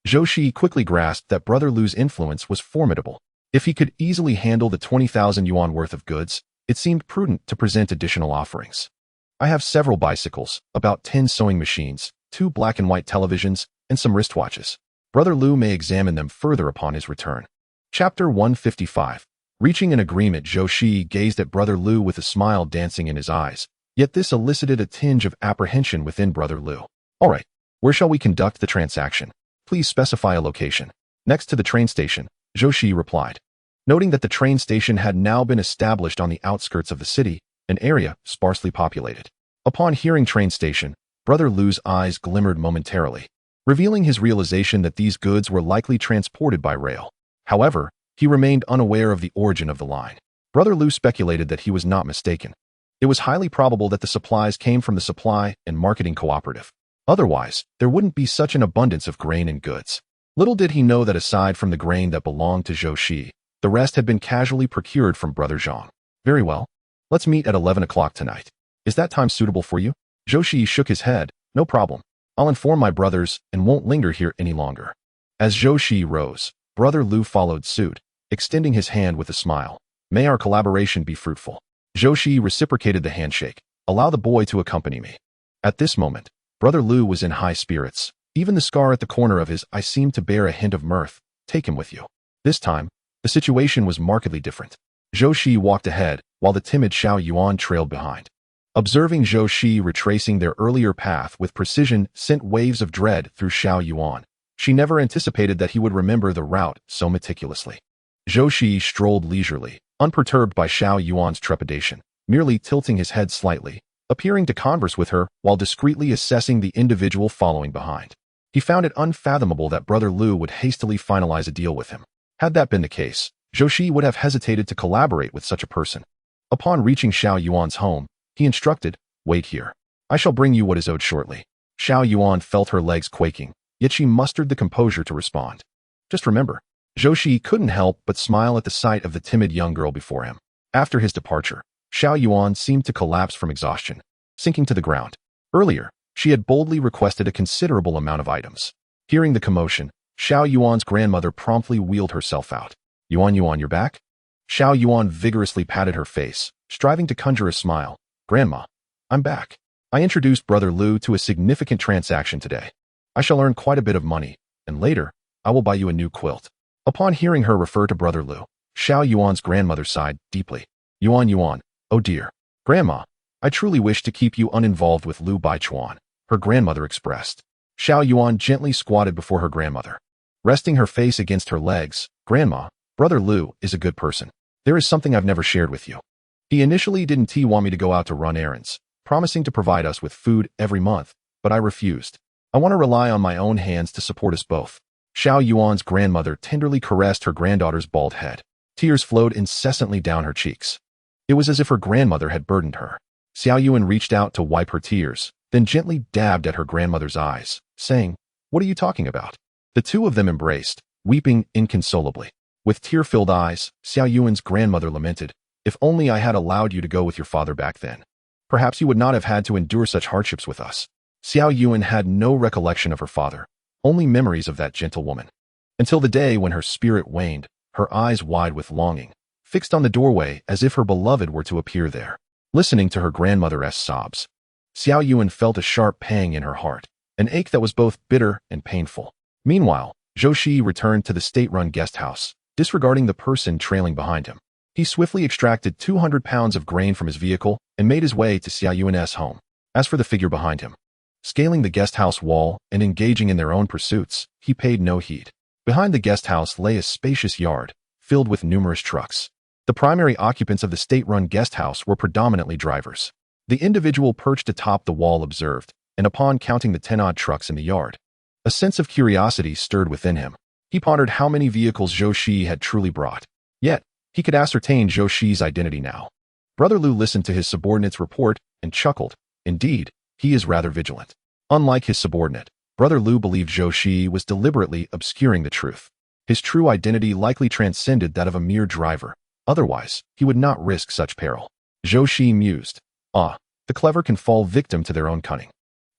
Zhou Shiyi quickly grasped that Brother Lu's influence was formidable. If he could easily handle the 20,000 yuan worth of goods, it seemed prudent to present additional offerings. I have several bicycles, about 10 sewing machines, 2 black and white televisions, and some wristwatches. Brother Lu may examine them further upon his return. Chapter 155. Reaching an agreement, Zhou Shiyi gazed at Brother Lu with a smile dancing in his eyes, yet this elicited a tinge of apprehension within Brother Lu. All right, where shall we conduct the transaction? Please specify a location. Next to the train station, Zhou Shiyi replied. Noting that the train station had now been established on the outskirts of the city, an area sparsely populated. Upon hearing train station, Brother Lu's eyes glimmered momentarily, revealing his realization that these goods were likely transported by rail. However, he remained unaware of the origin of the line. Brother Lu speculated that he was not mistaken. It was highly probable that the supplies came from the supply and marketing cooperative. Otherwise, there wouldn't be such an abundance of grain and goods. Little did he know that aside from the grain that belonged to Zhou Shiyi, the rest had been casually procured from Brother Zhang. Very well. Let's meet at 11 o'clock tonight. Is that time suitable for you? Zhou Shiyi shook his head. No problem. I'll inform my brothers and won't linger here any longer. As Zhou Shiyi rose, Brother Lu followed suit, extending his hand with a smile. May our collaboration be fruitful. Zhou Shiyi reciprocated the handshake. Allow the boy to accompany me. At this moment, Brother Lu was in high spirits. Even the scar at the corner of his eye seemed to bear a hint of mirth. Take him with you. This time, the situation was markedly different. Zhou Shiyi walked ahead, while the timid Xiao Yuan trailed behind. Observing Zhou Shiyi retracing their earlier path with precision sent waves of dread through Xiao Yuan. She never anticipated that he would remember the route so meticulously. Zhou Shiyi strolled leisurely, unperturbed by Xiao Yuan's trepidation, merely tilting his head slightly, appearing to converse with her while discreetly assessing the individual following behind. He found it unfathomable that Brother Lu would hastily finalize a deal with him. Had that been the case, Zhou Shiyi would have hesitated to collaborate with such a person. Upon reaching Xiao Yuan's home, he instructed, "Wait here. I shall bring you what is owed shortly." Xiao Yuan felt her legs quaking, yet she mustered the composure to respond. Just remember, Zhou Shiyi couldn't help but smile at the sight of the timid young girl before him. After his departure, Xiao Yuan seemed to collapse from exhaustion, sinking to the ground. Earlier, she had boldly requested a considerable amount of items. Hearing the commotion, Xiao Yuan's grandmother promptly wheeled herself out. Yuan, you're back? Xiao Yuan vigorously patted her face, striving to conjure a smile. Grandma, I'm back. I introduced Brother Lu to a significant transaction today. I shall earn quite a bit of money, and later, I will buy you a new quilt. Upon hearing her refer to Brother Lu, Xiao Yuan's grandmother sighed deeply. Yuan, oh dear. Grandma, I truly wish to keep you uninvolved with Lu Baichuan, her grandmother expressed. Xiao Yuan gently squatted before her grandmother. Resting her face against her legs, Grandma, Brother Lu is a good person. There is something I've never shared with you. He initially didn't want me to go out to run errands, promising to provide us with food every month, but I refused. I want to rely on my own hands to support us both. Xiao Yuan's grandmother tenderly caressed her granddaughter's bald head. Tears flowed incessantly down her cheeks. It was as if her grandmother had burdened her. Xiao Yuan reached out to wipe her tears, then gently dabbed at her grandmother's eyes, saying, "What are you talking about?" The two of them embraced, weeping inconsolably. With tear-filled eyes, Xiao Yuan's grandmother lamented, "If only I had allowed you to go with your father back then. Perhaps you would not have had to endure such hardships with us." Xiao Yuan had no recollection of her father, only memories of that gentle woman. Until the day when her spirit waned, her eyes wide with longing, fixed on the doorway as if her beloved were to appear there. Listening to her grandmother's sobs, Xiao Yuan felt a sharp pang in her heart, an ache that was both bitter and painful. Meanwhile, Zhou Shiyi returned to the state-run guest house, disregarding the person trailing behind him. He swiftly extracted 200 pounds of grain from his vehicle and made his way to Xiao Yuan's home. As for the figure behind him, scaling the guest house wall and engaging in their own pursuits, he paid no heed. Behind the guest house lay a spacious yard, filled with numerous trucks. The primary occupants of the state-run guest house were predominantly drivers. The individual perched atop the wall observed, and upon counting the 10-odd trucks in the yard, a sense of curiosity stirred within him. He pondered how many vehicles Zhou Shiyi had truly brought. Yet, he could ascertain Zhou Shiyi's identity now. Brother Lu listened to his subordinate's report and chuckled. Indeed, he is rather vigilant. Unlike his subordinate, Brother Lu believed Zhou Shiyi was deliberately obscuring the truth. His true identity likely transcended that of a mere driver. Otherwise, he would not risk such peril. Zhou Shiyi mused. Ah, the clever can fall victim to their own cunning.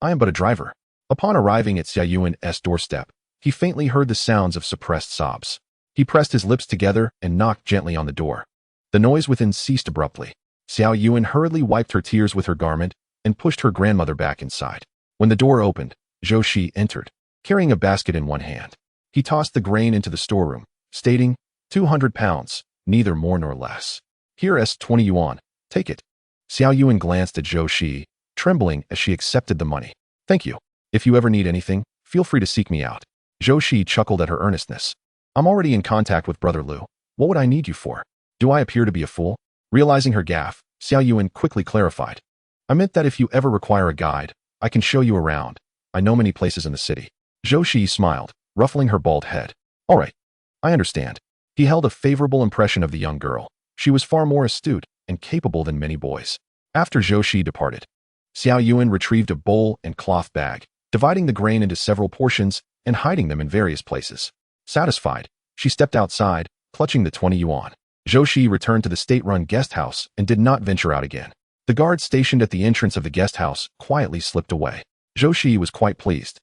I am but a driver. Upon arriving at Xiao Yuan's doorstep, he faintly heard the sounds of suppressed sobs. He pressed his lips together and knocked gently on the door. The noise within ceased abruptly. Xiao Yuan hurriedly wiped her tears with her garment and pushed her grandmother back inside. When the door opened, Zhou Shiyi entered, carrying a basket in one hand. He tossed the grain into the storeroom, stating, 200 pounds, neither more nor less. Here's 20 yuan, take it. Xiao Yuan glanced at Zhou Shiyi, trembling as she accepted the money. Thank you. If you ever need anything, feel free to seek me out. Zhou Shiyi chuckled at her earnestness. I'm already in contact with Brother Lu. What would I need you for? Do I appear to be a fool? Realizing her gaffe, Xiao Yuan quickly clarified. I meant that if you ever require a guide, I can show you around. I know many places in the city. Zhou Shiyi smiled, ruffling her bald head. All right. I understand. He held a favorable impression of the young girl. She was far more astute and capable than many boys. After Zhou Shiyi departed, Xiao Yuan retrieved a bowl and cloth bag, dividing the grain into several portions and hiding them in various places. Satisfied, she stepped outside, clutching the 20 yuan. Zhou Shiyi returned to the state-run guest house and did not venture out again. The guard stationed at the entrance of the guest house quietly slipped away. Zhou Shiyi was quite pleased.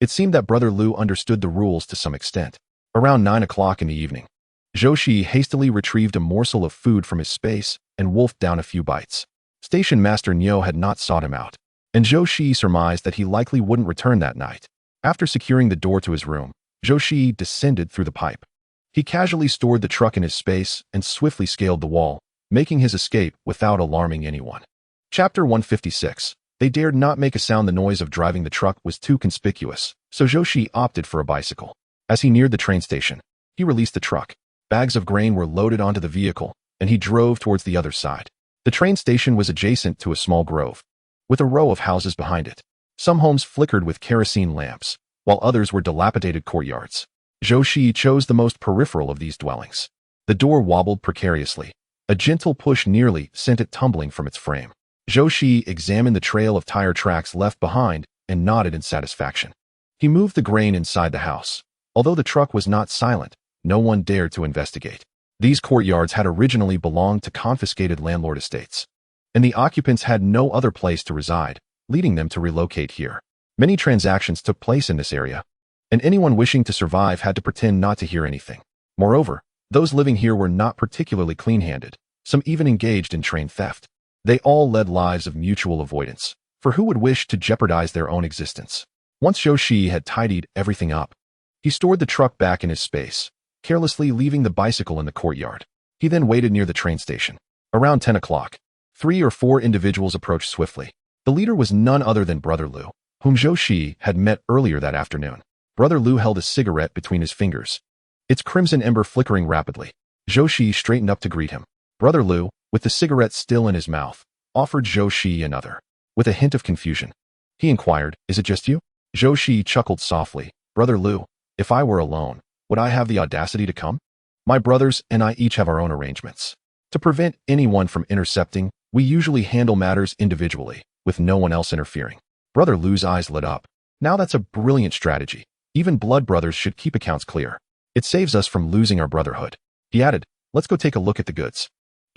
It seemed that Brother Lu understood the rules to some extent. Around 9 o'clock in the evening, Zhou Shiyi hastily retrieved a morsel of food from his space and wolfed down a few bites. Station Master Niu had not sought him out, and Zhou Shiyi surmised that he likely wouldn't return that night. After securing the door to his room, Zhou Shiyi descended through the pipe. He casually stored the truck in his space and swiftly scaled the wall, making his escape without alarming anyone. Chapter 156. They dared not make a sound. The noise of driving the truck was too conspicuous, so Zhou Shiyi opted for a bicycle. As he neared the train station, he released the truck. Bags of grain were loaded onto the vehicle, and he drove towards the other side. The train station was adjacent to a small grove, with a row of houses behind it. Some homes flickered with kerosene lamps, while others were dilapidated courtyards. Zhou Shiyi chose the most peripheral of these dwellings. The door wobbled precariously. A gentle push nearly sent it tumbling from its frame. Zhou Shiyi examined the trail of tire tracks left behind and nodded in satisfaction. He moved the grain inside the house. Although the truck was not silent, no one dared to investigate. These courtyards had originally belonged to confiscated landlord estates, and the occupants had no other place to reside, leading them to relocate here. Many transactions took place in this area, and anyone wishing to survive had to pretend not to hear anything. Moreover, those living here were not particularly clean-handed. Some even engaged in train theft. They all led lives of mutual avoidance, for who would wish to jeopardize their own existence? Once Zhou Shiyi had tidied everything up, he stored the truck back in his space, carelessly leaving the bicycle in the courtyard. He then waited near the train station. Around 10 o'clock, 3 or 4 individuals approached swiftly. The leader was none other than Brother Lu, whom Zhou Shiyi had met earlier that afternoon. Brother Lu held a cigarette between his fingers, its crimson ember flickering rapidly. Zhou Shiyi straightened up to greet him. Brother Lu, with the cigarette still in his mouth, offered Zhou Shiyi another. With a hint of confusion, he inquired, "Is it just you?" Zhou Shiyi chuckled softly. "Brother Lu, if I were alone, would I have the audacity to come? My brothers and I each have our own arrangements. To prevent anyone from intercepting, we usually handle matters individually, with no one else interfering." Brother Lu's eyes lit up. "Now that's a brilliant strategy. Even blood brothers should keep accounts clear. It saves us from losing our brotherhood." He added, "Let's go take a look at the goods."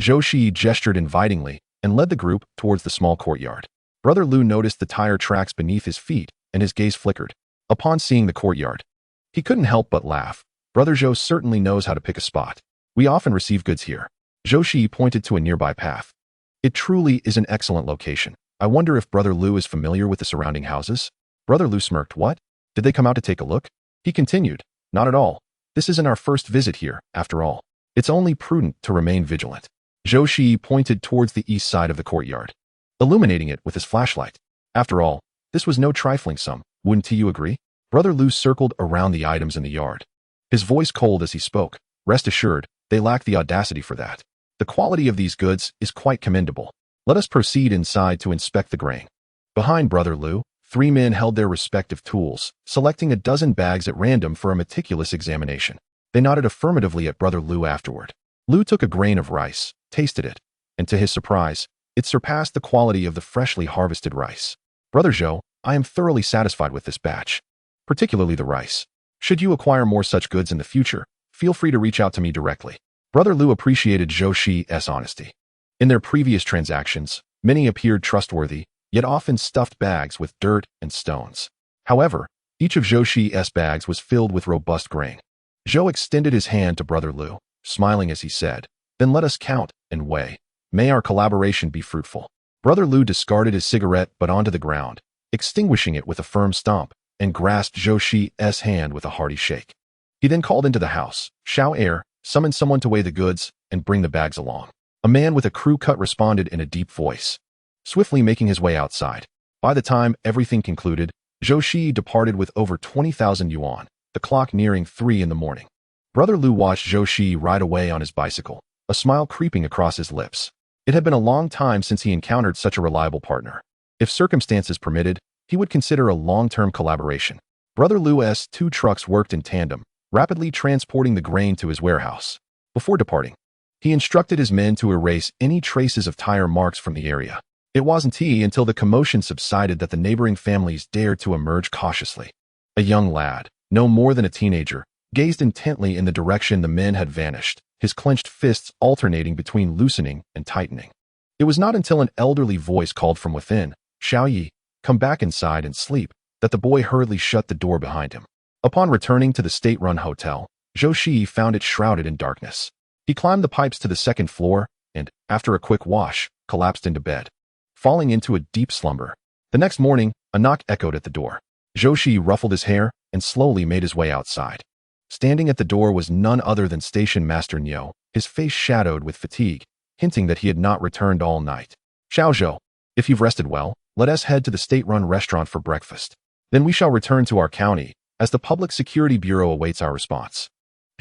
Zhou Shiyi gestured invitingly and led the group towards the small courtyard. Brother Lu noticed the tire tracks beneath his feet, and his gaze flickered. Upon seeing the courtyard, he couldn't help but laugh. Brother Zhou certainly knows how to pick a spot. We often receive goods here. Zhou Shiyi pointed to a nearby path. It truly is an excellent location. I wonder if Brother Lu is familiar with the surrounding houses? Brother Lu smirked. "What? Did they come out to take a look?" He continued, "Not at all. This isn't our first visit here, after all. It's only prudent to remain vigilant." Zhou Shiyi pointed towards the east side of the courtyard, illuminating it with his flashlight. After all, this was no trifling sum, wouldn't you agree? Brother Lu circled around the items in the yard, his voice cold as he spoke. "Rest assured, they lack the audacity for that. The quality of these goods is quite commendable. Let us proceed inside to inspect the grain." Behind Brother Lu, 3 men held their respective tools, selecting a dozen bags at random for a meticulous examination. They nodded affirmatively at Brother Lu afterward. Lu took a grain of rice, tasted it, and to his surprise, it surpassed the quality of the freshly harvested rice. "Brother Zhou, I am thoroughly satisfied with this batch, particularly the rice. Should you acquire more such goods in the future, feel free to reach out to me directly." Brother Lu appreciated Zhou Shiyi's honesty. In their previous transactions, many appeared trustworthy, yet often stuffed bags with dirt and stones. However, each of Zhou Shiyi's bags was filled with robust grain. Zhou extended his hand to Brother Lu, smiling as he said, "Then let us count and weigh. May our collaboration be fruitful." Brother Lu discarded his cigarette but onto the ground, extinguishing it with a firm stomp, and grasped Zhou Shiyi's hand with a hearty shake. He then called into the house, "Shao Air, summon someone to weigh the goods and bring the bags along." A man with a crew cut responded in a deep voice, swiftly making his way outside. By the time everything concluded, Zhou Shiyi departed with over 20,000 yuan, the clock nearing 3 in the morning. Brother Lu watched Zhou Shiyi ride away on his bicycle, a smile creeping across his lips. It had been a long time since he encountered such a reliable partner. If circumstances permitted, he would consider a long-term collaboration. Brother Lu's 2 trucks worked in tandem, rapidly transporting the grain to his warehouse. Before departing, he instructed his men to erase any traces of tire marks from the area. It wasn't he until the commotion subsided that the neighboring families dared to emerge cautiously. A young lad, no more than a teenager, gazed intently in the direction the men had vanished, his clenched fists alternating between loosening and tightening. It was not until an elderly voice called from within, "Zhou Shiyi, come back inside and sleep," that the boy hurriedly shut the door behind him. Upon returning to the state-run hotel, Zhou Shiyi found it shrouded in darkness. He climbed the pipes to the second floor and, after a quick wash, collapsed into bed, falling into a deep slumber. The next morning, a knock echoed at the door. Zhou Shiyi ruffled his hair and slowly made his way outside. Standing at the door was none other than Station Master Niu, his face shadowed with fatigue, hinting that he had not returned all night. "Xiao Zhou, if you've rested well, let us head to the state-run restaurant for breakfast. Then we shall return to our county, as the Public Security Bureau awaits our response."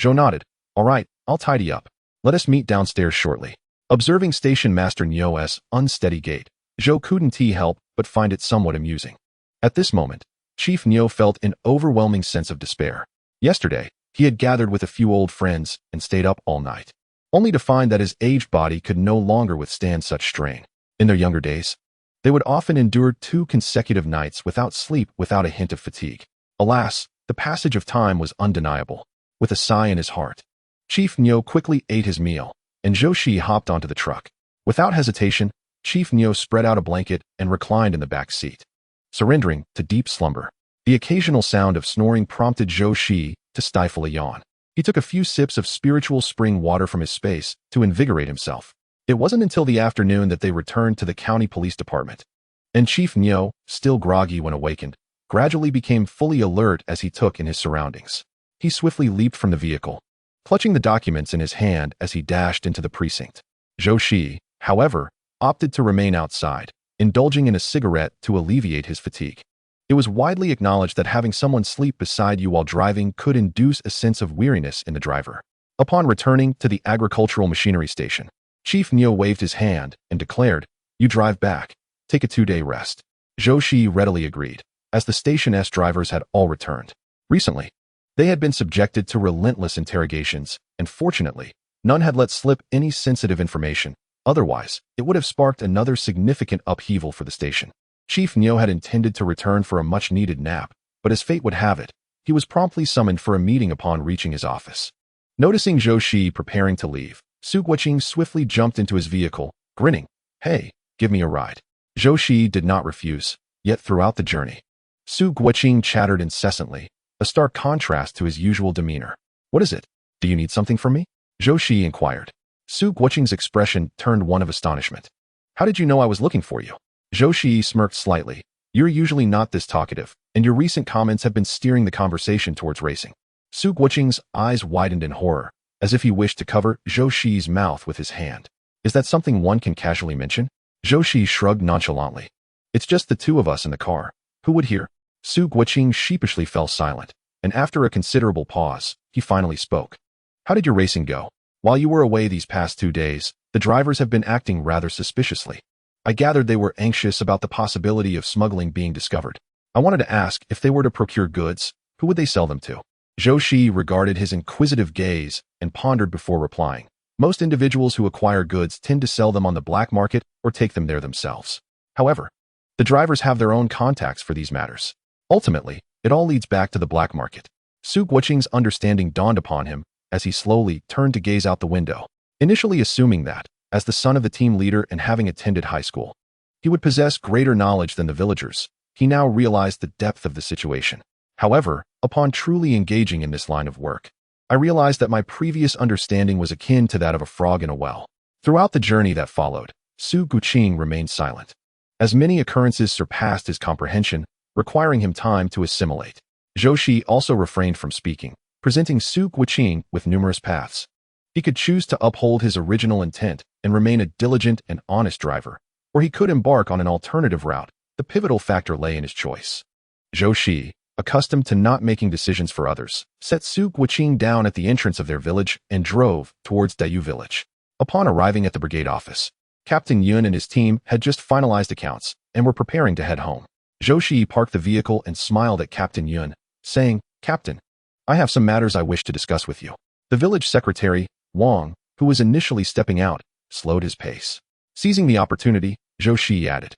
Zhou nodded. "All right, I'll tidy up. Let us meet downstairs shortly." Observing Station Master Niu's unsteady gait, Zhou couldn't help but find it somewhat amusing. At this moment, Chief Niu felt an overwhelming sense of despair. Yesterday, he had gathered with a few old friends and stayed up all night, only to find that his aged body could no longer withstand such strain. In their younger days, they would often endure 2 consecutive nights without sleep without a hint of fatigue. Alas, the passage of time was undeniable. With a sigh in his heart, Chief Niu quickly ate his meal, and Zhou Shiyi hopped onto the truck. Without hesitation, Chief Niu spread out a blanket and reclined in the back seat, surrendering to deep slumber. The occasional sound of snoring prompted Zhou Shiyi to stifle a yawn. He took a few sips of spiritual spring water from his space to invigorate himself. It wasn't until the afternoon that they returned to the county police department, and Chief Niu, still groggy when awakened, gradually became fully alert as he took in his surroundings. He swiftly leaped from the vehicle, clutching the documents in his hand as he dashed into the precinct. Zhou Shiyi, however, opted to remain outside, indulging in a cigarette to alleviate his fatigue. It was widely acknowledged that having someone sleep beside you while driving could induce a sense of weariness in the driver. Upon returning to the agricultural machinery station, Chief Niu waved his hand and declared, "You drive back. Take a 2-day rest." Zhou Shiyi readily agreed, as the station's drivers had all returned. Recently, they had been subjected to relentless interrogations, and fortunately, none had let slip any sensitive information. Otherwise, it would have sparked another significant upheaval for the station. Chief Niu had intended to return for a much-needed nap, but as fate would have it, he was promptly summoned for a meeting upon reaching his office. Noticing Zhou Shiyi preparing to leave, Su Guoqing swiftly jumped into his vehicle, grinning. "Hey, give me a ride." Zhou Shiyi did not refuse, yet throughout the journey, Su Guoqing chattered incessantly, a stark contrast to his usual demeanor. "What is it? Do you need something from me?" Zhou Shiyi inquired. Su Guoqing's expression turned one of astonishment. "How did you know I was looking for you?" Zhou Shiyi smirked slightly. "You're usually not this talkative, and your recent comments have been steering the conversation towards racing." Su Guoqing's eyes widened in horror, as if he wished to cover Zhou Shiyi's mouth with his hand. "Is that something one can casually mention?" Zhou Shiyi shrugged nonchalantly. "It's just the 2 of us in the car. Who would hear?" Su Guoqing sheepishly fell silent, and after a considerable pause, he finally spoke. "How did your racing go? While you were away these past 2 days, the drivers have been acting rather suspiciously. I gathered they were anxious about the possibility of smuggling being discovered. I wanted to ask, if they were to procure goods, who would they sell them to?" Zhou Shiyi regarded his inquisitive gaze and pondered before replying. "Most individuals who acquire goods tend to sell them on the black market or take them there themselves. However, the drivers have their own contacts for these matters. Ultimately, it all leads back to the black market." Su Guoqing's understanding dawned upon him as he slowly turned to gaze out the window, initially assuming that, as the son of the team leader and having attended high school, he would possess greater knowledge than the villagers. He now realized the depth of the situation. "However, upon truly engaging in this line of work, I realized that my previous understanding was akin to that of a frog in a well." Throughout the journey that followed, Su Guoqing remained silent, as many occurrences surpassed his comprehension, requiring him time to assimilate. Zhou Shiyi also refrained from speaking, presenting Su Guoqing with numerous paths. He could choose to uphold his original intent and remain a diligent and honest driver, or he could embark on an alternative route. The pivotal factor lay in his choice. Zhou Shiyi, accustomed to not making decisions for others, set Su Guoqing down at the entrance of their village and drove towards Dayu village. Upon arriving at the brigade office, Captain Yun and his team had just finalized accounts and were preparing to head home. Zhou Shiyi parked the vehicle and smiled at Captain Yun, saying, "Captain, I have some matters I wish to discuss with you." The village secretary, Wang, who was initially stepping out, slowed his pace. Seizing the opportunity, Zhou Shiyi added.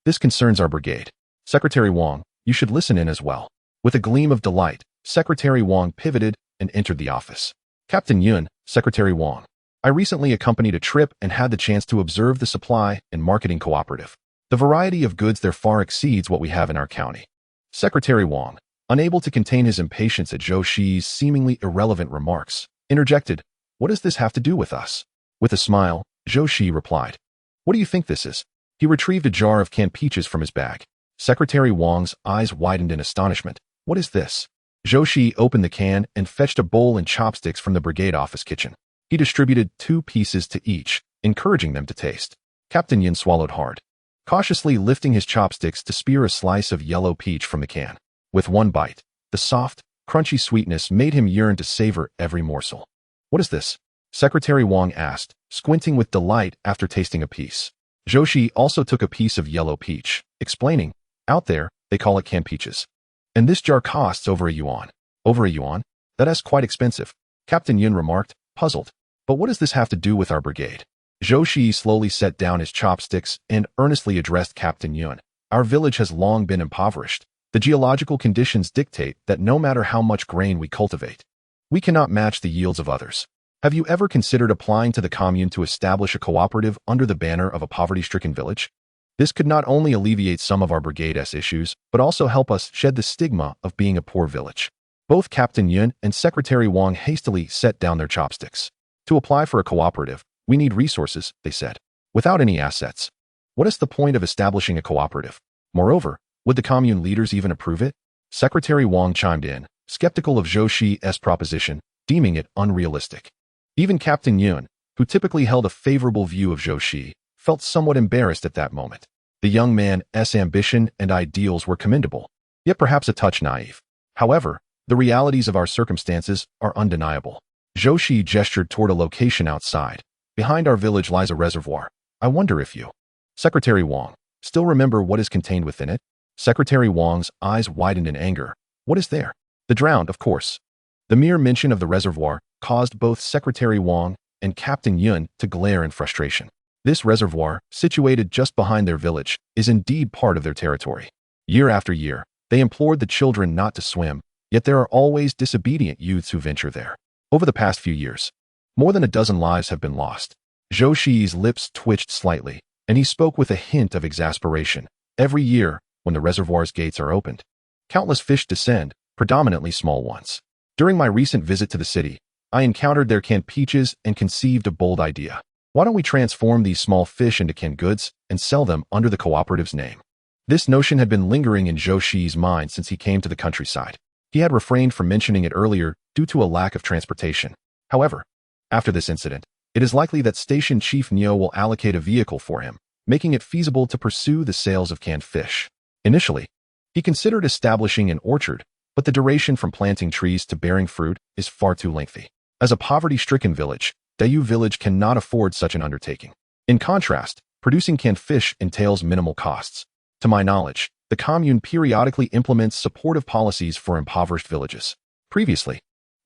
This concerns our brigade. Secretary Wang, you should listen in as well. With a gleam of delight, Secretary Wang pivoted and entered the office. Captain Yun, Secretary Wang. I recently accompanied a trip and had the chance to observe the supply and marketing cooperative. The variety of goods there far exceeds what we have in our county. Secretary Wang, unable to contain his impatience at Zhou Shiyi's seemingly irrelevant remarks, interjected, "What does this have to do with us?" With a smile, Zhou Shiyi replied, "What do you think this is?" He retrieved a jar of canned peaches from his bag. Secretary Wang's eyes widened in astonishment. "What is this?" Zhou Shiyi opened the can and fetched a bowl and chopsticks from the brigade office kitchen. He distributed 2 pieces to each, encouraging them to taste. Captain Yin swallowed hard, cautiously lifting his chopsticks to spear a slice of yellow peach from the can. With one bite, the soft, crunchy sweetness made him yearn to savor every morsel. "What is this?" Secretary Wang asked, squinting with delight after tasting a piece. Zhou Shiyi also took a piece of yellow peach, explaining, "Out there, they call it canned peaches. And this jar costs over a yuan." "Over a yuan? That's quite expensive," Captain Yun remarked, puzzled. "But what does this have to do with our brigade?" Zhou Shiyi slowly set down his chopsticks and earnestly addressed Captain Yun. "Our village has long been impoverished. The geological conditions dictate that no matter how much grain we cultivate, we cannot match the yields of others. Have you ever considered applying to the commune to establish a cooperative under the banner of a poverty-stricken village? This could not only alleviate some of our brigade's issues, but also help us shed the stigma of being a poor village." Both Captain Yun and Secretary Wang hastily set down their chopsticks. "To apply for a cooperative, we need resources," they said. "Without any assets, what is the point of establishing a cooperative? Moreover, would the commune leaders even approve it?" Secretary Wang chimed in, skeptical of Zhou Shiyi's proposition, deeming it unrealistic. Even Captain Yun, who typically held a favorable view of Zhou Shiyi, felt somewhat embarrassed at that moment. The young man's ambition and ideals were commendable, yet perhaps a touch naive. However, the realities of our circumstances are undeniable. Zhou Shiyi gestured toward a location outside. "Behind our village lies a reservoir. I wonder if you..." Secretary Wang, "Still remember what is contained within it?" Secretary Wang's eyes widened in anger. "What is there?" "The drowned, of course." The mere mention of the reservoir caused both Secretary Wang and Captain Yun to glare in frustration. This reservoir, situated just behind their village, is indeed part of their territory. Year after year, they implored the children not to swim, yet there are always disobedient youths who venture there. Over the past few years, more than a dozen lives have been lost. Zhou Shiyi's lips twitched slightly, and he spoke with a hint of exasperation. "Every year, when the reservoir's gates are opened, countless fish descend, predominantly small ones. During my recent visit to the city, I encountered their canned peaches and conceived a bold idea. Why don't we transform these small fish into canned goods and sell them under the cooperative's name?" This notion had been lingering in Zhou Shiyi's mind since he came to the countryside. He had refrained from mentioning it earlier due to a lack of transportation. However, after this incident, it is likely that Station Chief Neo will allocate a vehicle for him, making it feasible to pursue the sales of canned fish. Initially, he considered establishing an orchard, but the duration from planting trees to bearing fruit is far too lengthy. As a poverty-stricken village, Dayu Village cannot afford such an undertaking. In contrast, producing canned fish entails minimal costs. To my knowledge, the commune periodically implements supportive policies for impoverished villages. Previously,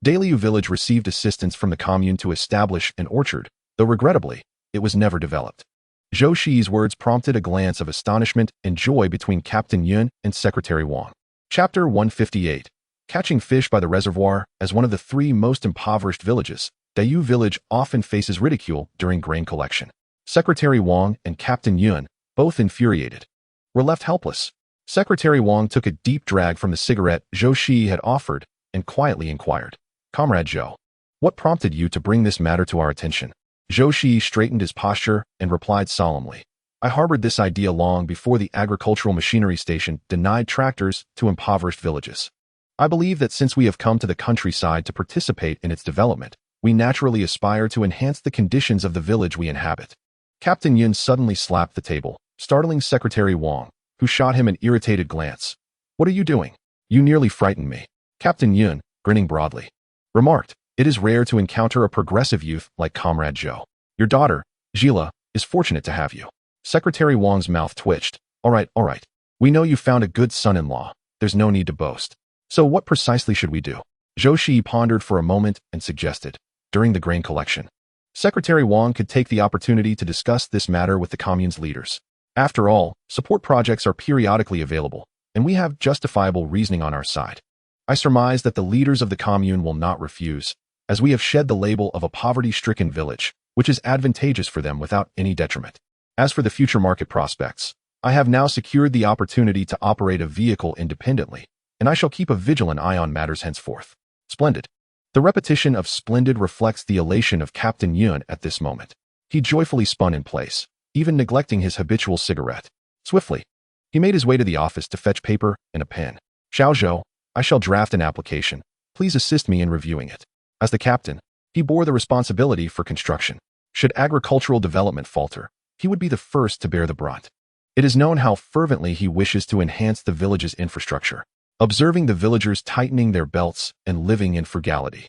Dayu Village received assistance from the commune to establish an orchard, though regrettably, it was never developed. Zhou Shiyi's words prompted a glance of astonishment and joy between Captain Yun and Secretary Wang. Chapter 158. Catching fish by the reservoir. As one of the 3 most impoverished villages, Dayu Village often faces ridicule during grain collection. Secretary Wang and Captain Yun, both infuriated, were left helpless. Secretary Wang took a deep drag from the cigarette Zhou Shiyi had offered and quietly inquired, "Comrade Zhou, what prompted you to bring this matter to our attention?" Zhou Shiyi straightened his posture and replied solemnly, "I harbored this idea long before the agricultural machinery station denied tractors to impoverished villages. I believe that since we have come to the countryside to participate in its development, we naturally aspire to enhance the conditions of the village we inhabit." Captain Yun suddenly slapped the table, startling Secretary Wang, who shot him an irritated glance. "What are you doing? You nearly frightened me." Captain Yun, grinning broadly, remarked, "It is rare to encounter a progressive youth like Comrade Zhou. Your daughter, Gila, is fortunate to have you." Secretary Wang's mouth twitched. All right. We know you found a good son-in-law. There's no need to boast. So what precisely should we do?" Zhou Shiyi pondered for a moment and suggested, "During the grain collection, Secretary Wang could take the opportunity to discuss this matter with the commune's leaders. After all, support projects are periodically available, and we have justifiable reasoning on our side. I surmise that the leaders of the commune will not refuse, as we have shed the label of a poverty-stricken village, which is advantageous for them without any detriment. As for the future market prospects, I have now secured the opportunity to operate a vehicle independently, and I shall keep a vigilant eye on matters henceforth. Splendid. The repetition of splendid reflects the elation of Captain Yun at this moment. He joyfully spun in place, even neglecting his habitual cigarette. Swiftly, he made his way to the office to fetch paper and a pen. Xiao Zhou, I shall draft an application. Please assist me in reviewing it. As the captain, he bore the responsibility for construction. Should agricultural development falter, he would be the first to bear the brunt. It is known how fervently he wishes to enhance the village's infrastructure, observing the villagers tightening their belts and living in frugality.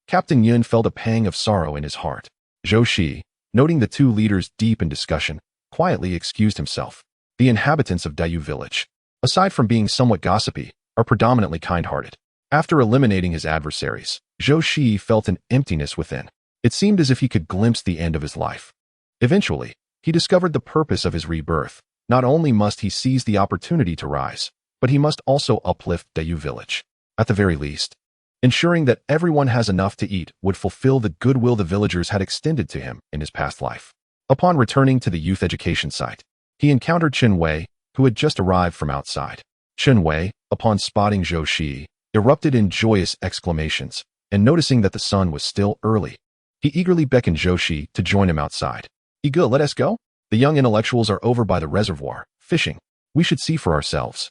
Captain Yun felt a pang of sorrow in his heart. Zhou Shiyi, noting the two leaders deep in discussion, quietly excused himself. The inhabitants of Dayu village, aside from being somewhat gossipy, are predominantly kind-hearted. After eliminating his adversaries, Zhou Shiyi felt an emptiness within. It seemed as if he could glimpse the end of his life. Eventually, he discovered the purpose of his rebirth. Not only must he seize the opportunity to rise, but he must also uplift Dayu village. At the very least, ensuring that everyone has enough to eat would fulfill the goodwill the villagers had extended to him in his past life. Upon returning to the youth education site, he encountered Chen Wei, who had just arrived from outside. Chen Wei, upon spotting Zhou Shiyi, erupted in joyous exclamations, and noticing that the sun was still early, he eagerly beckoned Zhou Shiyi to join him outside. Ego, let us go? The young intellectuals are over by the reservoir, fishing. We should see for ourselves.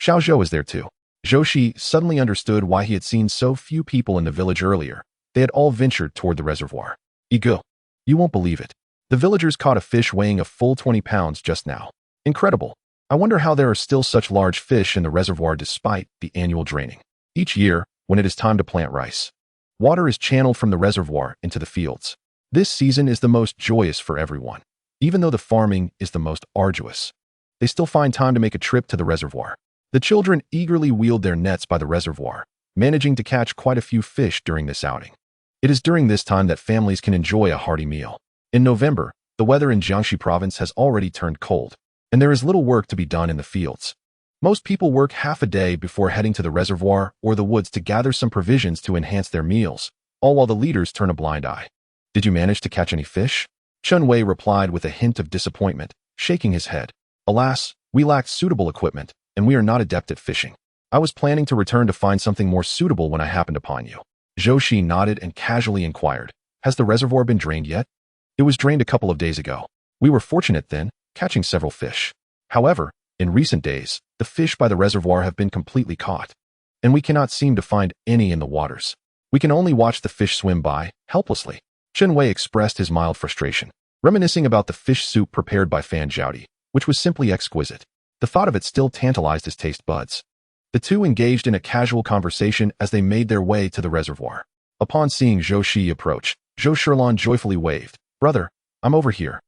Xiao Zhou is there too. Zhou Shiyi suddenly understood why he had seen so few people in the village earlier. They had all ventured toward the reservoir. Ego, you won't believe it. The villagers caught a fish weighing a full 20 pounds just now. Incredible. I wonder how there are still such large fish in the reservoir despite the annual draining. Each year, when it is time to plant rice, water is channeled from the reservoir into the fields. This season is the most joyous for everyone. Even though the farming is the most arduous, they still find time to make a trip to the reservoir. The children eagerly wheeled their nets by the reservoir, managing to catch quite a few fish during this outing. It is during this time that families can enjoy a hearty meal. In November, the weather in Jiangxi province has already turned cold, and there is little work to be done in the fields. Most people work half a day before heading to the reservoir or the woods to gather some provisions to enhance their meals, all while the leaders turn a blind eye. Did you manage to catch any fish? Chen Wei replied with a hint of disappointment, shaking his head. Alas, we lacked suitable equipment, and we are not adept at fishing. I was planning to return to find something more suitable when I happened upon you. Zhou Shiyi nodded and casually inquired, has the reservoir been drained yet? It was drained a couple of days ago. We were fortunate then, catching several fish. However, in recent days, the fish by the reservoir have been completely caught, and we cannot seem to find any in the waters. We can only watch the fish swim by, helplessly. Chen Wei expressed his mild frustration, reminiscing about the fish soup prepared by Fan Zhaodi, which was simply exquisite. The thought of it still tantalized his taste buds. The two engaged in a casual conversation as they made their way to the reservoir. Upon seeing Zhou Shiyi approach, Zhou Shilong joyfully waved. Brother, I'm over here.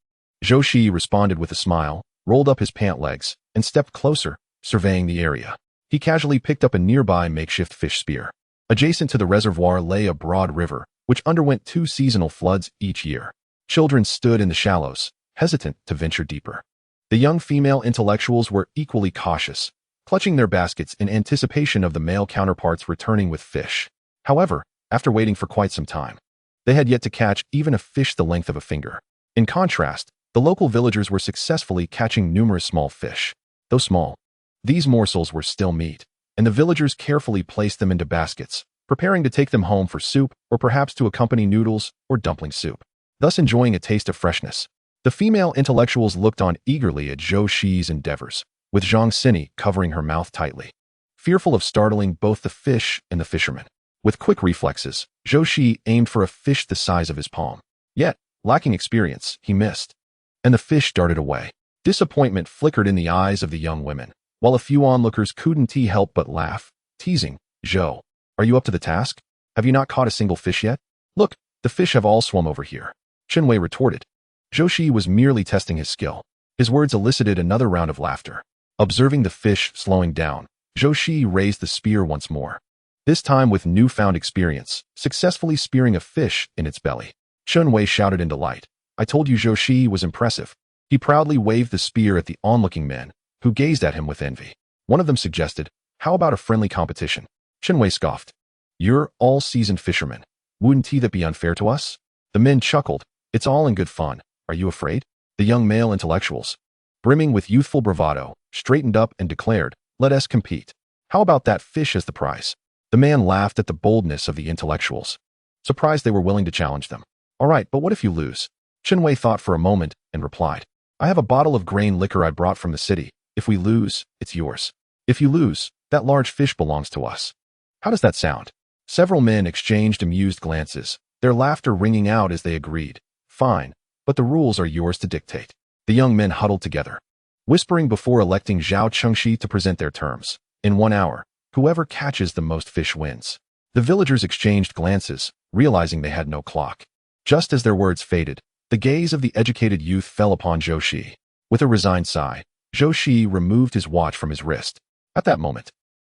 Zhou Shiyi responded with a smile, rolled up his pant legs, and stepped closer, surveying the area. He casually picked up a nearby makeshift fish spear. Adjacent to the reservoir lay a broad river, which underwent 2 seasonal floods each year. Children stood in the shallows, hesitant to venture deeper. The young female intellectuals were equally cautious, clutching their baskets in anticipation of the male counterparts returning with fish. However, after waiting for quite some time, they had yet to catch even a fish the length of a finger. In contrast, the local villagers were successfully catching numerous small fish. Though small, these morsels were still meat, and the villagers carefully placed them into baskets, preparing to take them home for soup or perhaps to accompany noodles or dumpling soup, thus enjoying a taste of freshness. The female intellectuals looked on eagerly at Zhou Shiyi's endeavors, with Zhang Sini covering her mouth tightly, fearful of startling both the fish and the fishermen. With quick reflexes, Zhou Shiyi aimed for a fish the size of his palm. Yet, lacking experience, he missed, and the fish darted away. Disappointment flickered in the eyes of the young women, while a few onlookers couldn't help but laugh, teasing, Zhou, are you up to the task? Have you not caught a single fish yet? Look, the fish have all swum over here. Chen Wei retorted. Zhou Shiyi was merely testing his skill. His words elicited another round of laughter. Observing the fish slowing down, Zhou Shiyi raised the spear once more, this time with newfound experience, successfully spearing a fish in its belly. Chen Wei shouted in delight. I told you Zhou Shiyi was impressive. He proudly waved the spear at the onlooking men, who gazed at him with envy. One of them suggested, "How about a friendly competition?" Chenwei scoffed. "You're all seasoned fishermen. Wouldn't that be unfair to us?" The men chuckled. "It's all in good fun. Are you afraid?" The young male intellectuals, brimming with youthful bravado, straightened up and declared, "Let us compete. How about that fish as the prize?" The man laughed at the boldness of the intellectuals, surprised they were willing to challenge them. "All right, but what if you lose?" Chenwei thought for a moment and replied, "I have a bottle of grain liquor I brought from the city. If we lose, it's yours. If you lose, that large fish belongs to us. How does that sound?" Several men exchanged amused glances, their laughter ringing out as they agreed. "Fine, but the rules are yours to dictate." The young men huddled together, whispering before electing Zhou Shiyi to present their terms. "In 1 hour, whoever catches the most fish wins." The villagers exchanged glances, realizing they had no clock. Just as their words faded, the gaze of the educated youth fell upon Zhou Shiyi. With a resigned sigh, Zhou Shiyi removed his watch from his wrist. At that moment,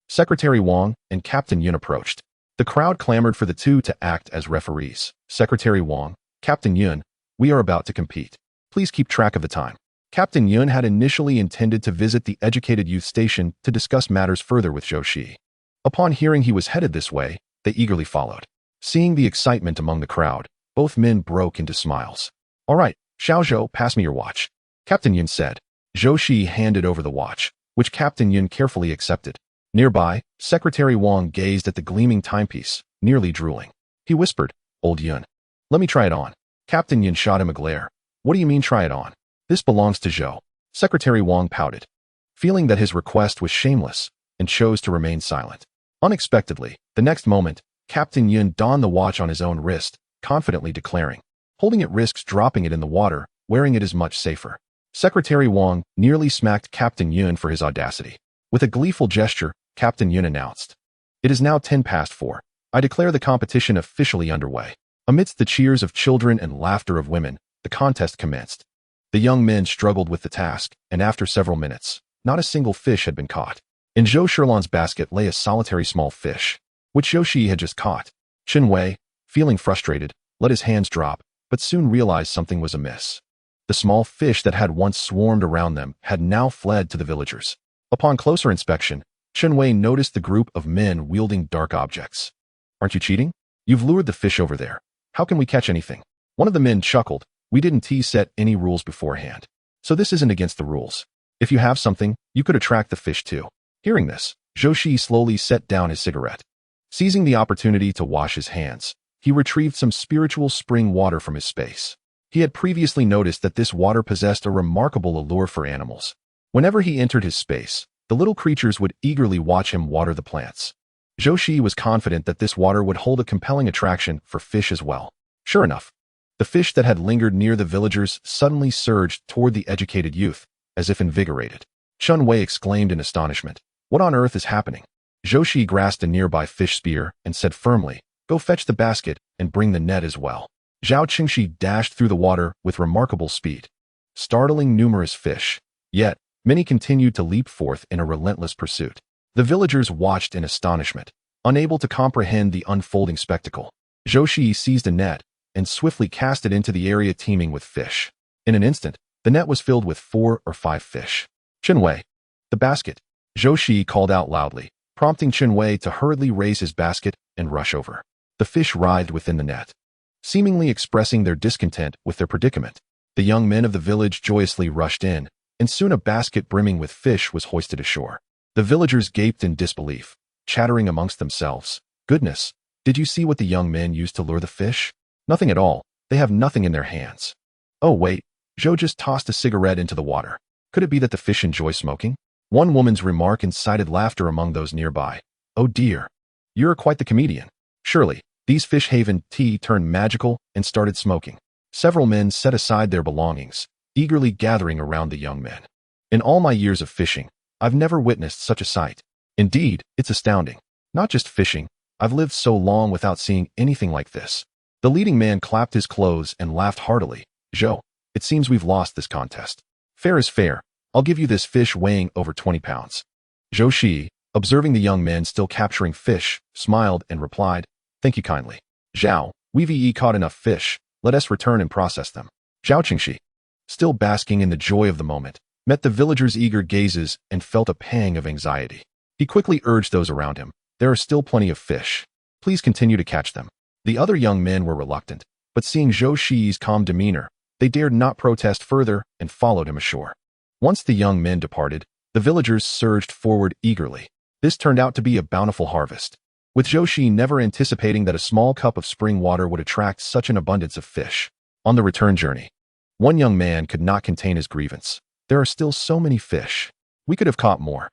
Secretary Wang and Captain Yun approached. The crowd clamored for the two to act as referees. "Secretary Wang, Captain Yun, we are about to compete. Please keep track of the time." Captain Yun had initially intended to visit the educated youth station to discuss matters further with Zhou Shiyi. Upon hearing he was headed this way, they eagerly followed. Seeing the excitement among the crowd, both men broke into smiles. "All right, Xiao Zhou, pass me your watch," Captain Yun said. Zhou Shiyi handed over the watch, which Captain Yun carefully accepted. Nearby, Secretary Wang gazed at the gleaming timepiece, nearly drooling. He whispered, "Old Yun, let me try it on." Captain Yun shot him a glare. "What do you mean try it on? This belongs to Zhou." Secretary Wang pouted, feeling that his request was shameless, and chose to remain silent. Unexpectedly, the next moment, Captain Yun donned the watch on his own wrist, confidently declaring, "Holding it risks dropping it in the water, wearing it is much safer." Secretary Wang nearly smacked Captain Yun for his audacity. With a gleeful gesture, Captain Yun announced, "It is now 4:10. I declare the competition officially underway." Amidst the cheers of children and laughter of women, the contest commenced. The young men struggled with the task, and after several minutes, not a single fish had been caught. In Zhou Shilan's basket lay a solitary small fish, which Zhou Shiyi had just caught. Chenwei, feeling frustrated, let his hands drop, but soon realized something was amiss. The small fish that had once swarmed around them had now fled to the villagers. Upon closer inspection, Chenwei noticed the group of men wielding dark objects. "Aren't you cheating? You've lured the fish over there. How can we catch anything?" One of the men chuckled. "We didn't set any rules beforehand. So this isn't against the rules. If you have something, you could attract the fish too." Hearing this, Zhou Shiyi slowly set down his cigarette. Seizing the opportunity to wash his hands, he retrieved some spiritual spring water from his space. He had previously noticed that this water possessed a remarkable allure for animals. Whenever he entered his space, the little creatures would eagerly watch him water the plants. Zhou Shiyi was confident that this water would hold a compelling attraction for fish as well. Sure enough, the fish that had lingered near the villagers suddenly surged toward the educated youth, as if invigorated. Chenwei exclaimed in astonishment, "What on earth is happening?" Zhou Shiyi grasped a nearby fish spear and said firmly, "Go fetch the basket and bring the net as well." Zhou Qingxi dashed through the water with remarkable speed, startling numerous fish. Yet, many continued to leap forth in a relentless pursuit. The villagers watched in astonishment, unable to comprehend the unfolding spectacle. Zhou Shiyi seized a net and swiftly cast it into the area teeming with fish. In an instant, the net was filled with 4 or 5 fish. "Chenwei, the basket!" Zhou Shiyi called out loudly, prompting Chenwei to hurriedly raise his basket and rush over. The fish writhed within the net, seemingly expressing their discontent with their predicament. The young men of the village joyously rushed in, and soon a basket brimming with fish was hoisted ashore. The villagers gaped in disbelief, chattering amongst themselves. "Goodness, did you see what the young men used to lure the fish? Nothing at all. They have nothing in their hands." "Oh wait," Zhou just tossed a cigarette into the water. Could it be that the fish enjoy smoking? One woman's remark incited laughter among those nearby. "Oh dear, you're quite the comedian. Surely, these fish haven tea turned magical and started smoking." Several men set aside their belongings, eagerly gathering around the young men. "In all my years of fishing, I've never witnessed such a sight. Indeed, it's astounding. Not just fishing, I've lived so long without seeing anything like this." The leading man clapped his clothes and laughed heartily. "Zhou, it seems we've lost this contest. Fair is fair. I'll give you this fish weighing over 20 pounds. Zhou Shiyi, observing the young men still capturing fish, smiled and replied, "Thank you kindly. Zhao, we've caught enough fish. Let us return and process them." Zhao Qingxi, still basking in the joy of the moment, met the villager's eager gazes and felt a pang of anxiety. He quickly urged those around him, "There are still plenty of fish. Please continue to catch them." The other young men were reluctant, but seeing Zhou Shiyi's calm demeanor, they dared not protest further and followed him ashore. Once the young men departed, the villagers surged forward eagerly. This turned out to be a bountiful harvest, with Zhou Shiyi never anticipating that a small cup of spring water would attract such an abundance of fish. On the return journey, one young man could not contain his grievance. "There are still so many fish. We could have caught more.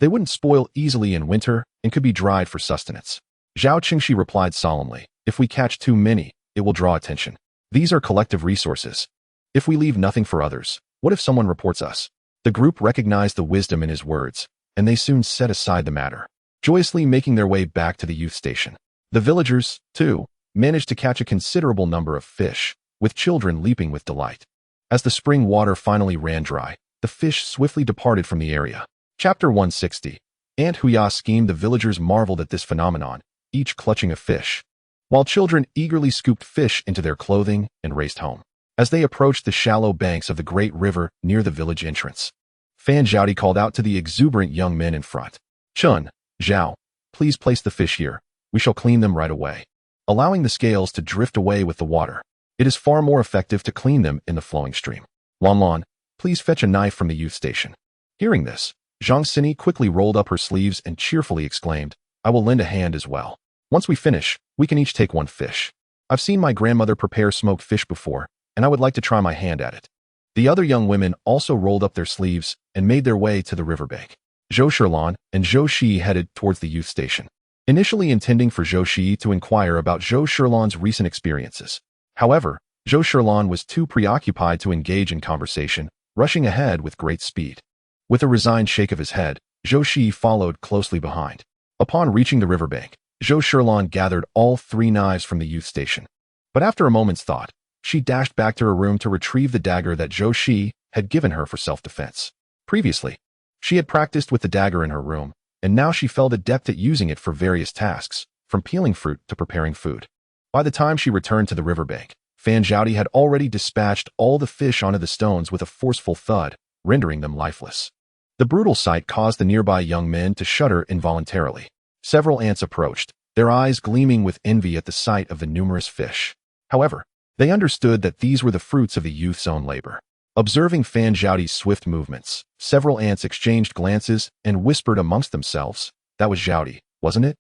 They wouldn't spoil easily in winter and could be dried for sustenance." Zhao Qingxi replied solemnly, "If we catch too many, it will draw attention. These are collective resources. If we leave nothing for others, what if someone reports us?" The group recognized the wisdom in his words, and they soon set aside the matter, joyously making their way back to the youth station. The villagers, too, managed to catch a considerable number of fish, with children leaping with delight. As the spring water finally ran dry, the fish swiftly departed from the area. Chapter 160. Aunt Huya schemed. The villagers marveled at this phenomenon, each clutching a fish, while children eagerly scooped fish into their clothing and raced home. As they approached the shallow banks of the great river near the village entrance, Fan Zhaodi called out to the exuberant young men in front, "Chun, Zhao, please place the fish here. We shall clean them right away." Allowing the scales to drift away with the water, it is far more effective to clean them in the flowing stream. "Lan Lan, please fetch a knife from the youth station." Hearing this, Zhang Sini quickly rolled up her sleeves and cheerfully exclaimed, "I will lend a hand as well. Once we finish, we can each take one fish. I've seen my grandmother prepare smoked fish before, and I would like to try my hand at it." The other young women also rolled up their sleeves and made their way to the riverbank. Zhou Shilan and Zhou Shiyi headed towards the youth station, initially intending for Zhou Shiyi to inquire about Zhou Shilan's recent experiences. However, Zhou Shilan was too preoccupied to engage in conversation, rushing ahead with great speed. With a resigned shake of his head, Zhou Shiyi followed closely behind. Upon reaching the riverbank, Zhou Shilan gathered all 3 knives from the youth station. But after a moment's thought, she dashed back to her room to retrieve the dagger that Zhou Shiyi had given her for self-defense. Previously, she had practiced with the dagger in her room, and now she felt adept at using it for various tasks, from peeling fruit to preparing food. By the time she returned to the riverbank, Fan Zhaodi had already dispatched all the fish onto the stones with a forceful thud, rendering them lifeless. The brutal sight caused the nearby young men to shudder involuntarily. Several ants approached, their eyes gleaming with envy at the sight of the numerous fish. However, they understood that these were the fruits of the youth's own labor. Observing Fan Zhaodi's swift movements, several ants exchanged glances and whispered amongst themselves, "That was Zhaodi, wasn't it?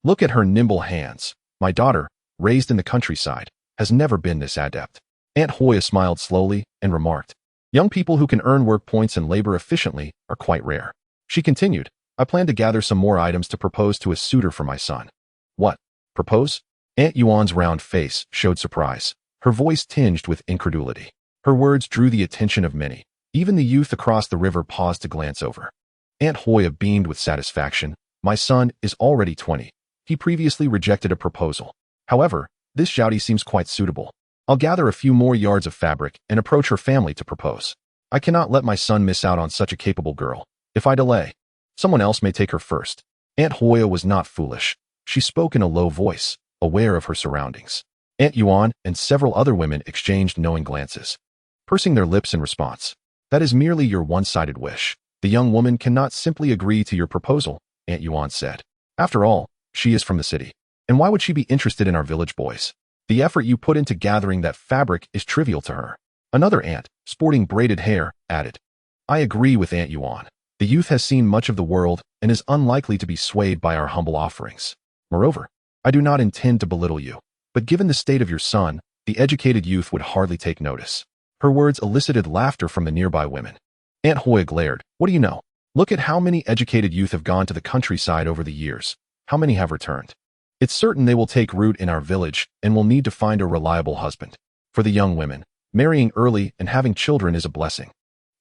Look at her nimble hands. My daughter, raised in the countryside, has never been this adept." Aunt Hoya smiled slowly and remarked, "Young people who can earn work points and labor efficiently are quite rare." She continued, "I plan to gather some more items to propose to a suitor for my son." "What? Propose?" Aunt Yuan's round face showed surprise, her voice tinged with incredulity. Her words drew the attention of many. Even the youth across the river paused to glance over. Aunt Hoya beamed with satisfaction. "My son is already 20. He previously rejected a proposal. However, this Zhaodi seems quite suitable. I'll gather a few more yards of fabric and approach her family to propose. I cannot let my son miss out on such a capable girl. If I delay, someone else may take her first." Aunt Hoya was not foolish. She spoke in a low voice, aware of her surroundings. Aunt Yuan and several other women exchanged knowing glances, pursing their lips in response. "That is merely your one-sided wish. The young woman cannot simply agree to your proposal," Aunt Yuan said. "After all, she is from the city. And why would she be interested in our village boys? The effort you put into gathering that fabric is trivial to her." Another aunt, sporting braided hair, added, "I agree with Aunt Yuan. The youth has seen much of the world and is unlikely to be swayed by our humble offerings. Moreover, I do not intend to belittle you, but given the state of your son, the educated youth would hardly take notice." Her words elicited laughter from the nearby women. Aunt Hoya glared. "What do you know? Look at how many educated youth have gone to the countryside over the years. How many have returned? It's certain they will take root in our village and will need to find a reliable husband. For the young women, marrying early and having children is a blessing."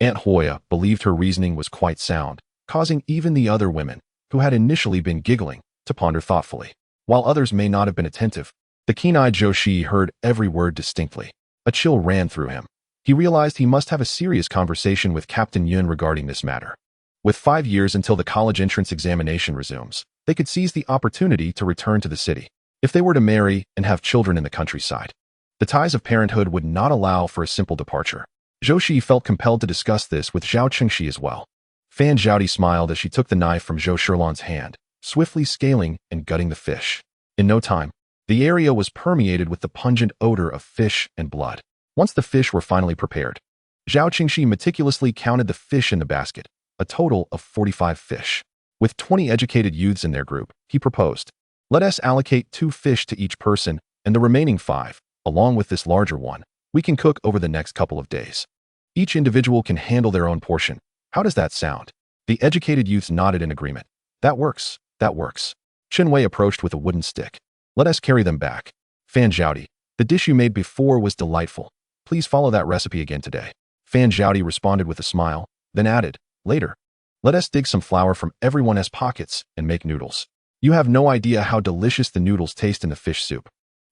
Aunt Hoya believed her reasoning was quite sound, causing even the other women, who had initially been giggling, to ponder thoughtfully. While others may not have been attentive, the keen-eyed Zhou Shiyi heard every word distinctly. A chill ran through him. He realized he must have a serious conversation with Captain Yun regarding this matter. With 5 years until the college entrance examination resumes, they could seize the opportunity to return to the city. If they were to marry and have children in the countryside, the ties of parenthood would not allow for a simple departure. Zhou Shiyi felt compelled to discuss this with Zhao Qingxi as well. Fan Zhaodi smiled as she took the knife from Zhou Shilan's hand, swiftly scaling and gutting the fish. In no time, the area was permeated with the pungent odor of fish and blood. Once the fish were finally prepared, Zhao Qingxi meticulously counted the fish in the basket, a total of 45 fish. With 20 educated youths in their group, he proposed, "Let us allocate 2 fish to each person, and the remaining 5, along with this larger one, we can cook over the next couple of days. Each individual can handle their own portion. How does that sound?" The educated youths nodded in agreement. "That works, that works." Chen Wei approached with a wooden stick. "Let us carry them back." Fan Zhaodi, "The dish you made before was delightful. Please follow that recipe again today." Fan Zhaodi responded with a smile, then added, "Later, let us dig some flour from everyone's pockets and make noodles. You have no idea how delicious the noodles taste in the fish soup."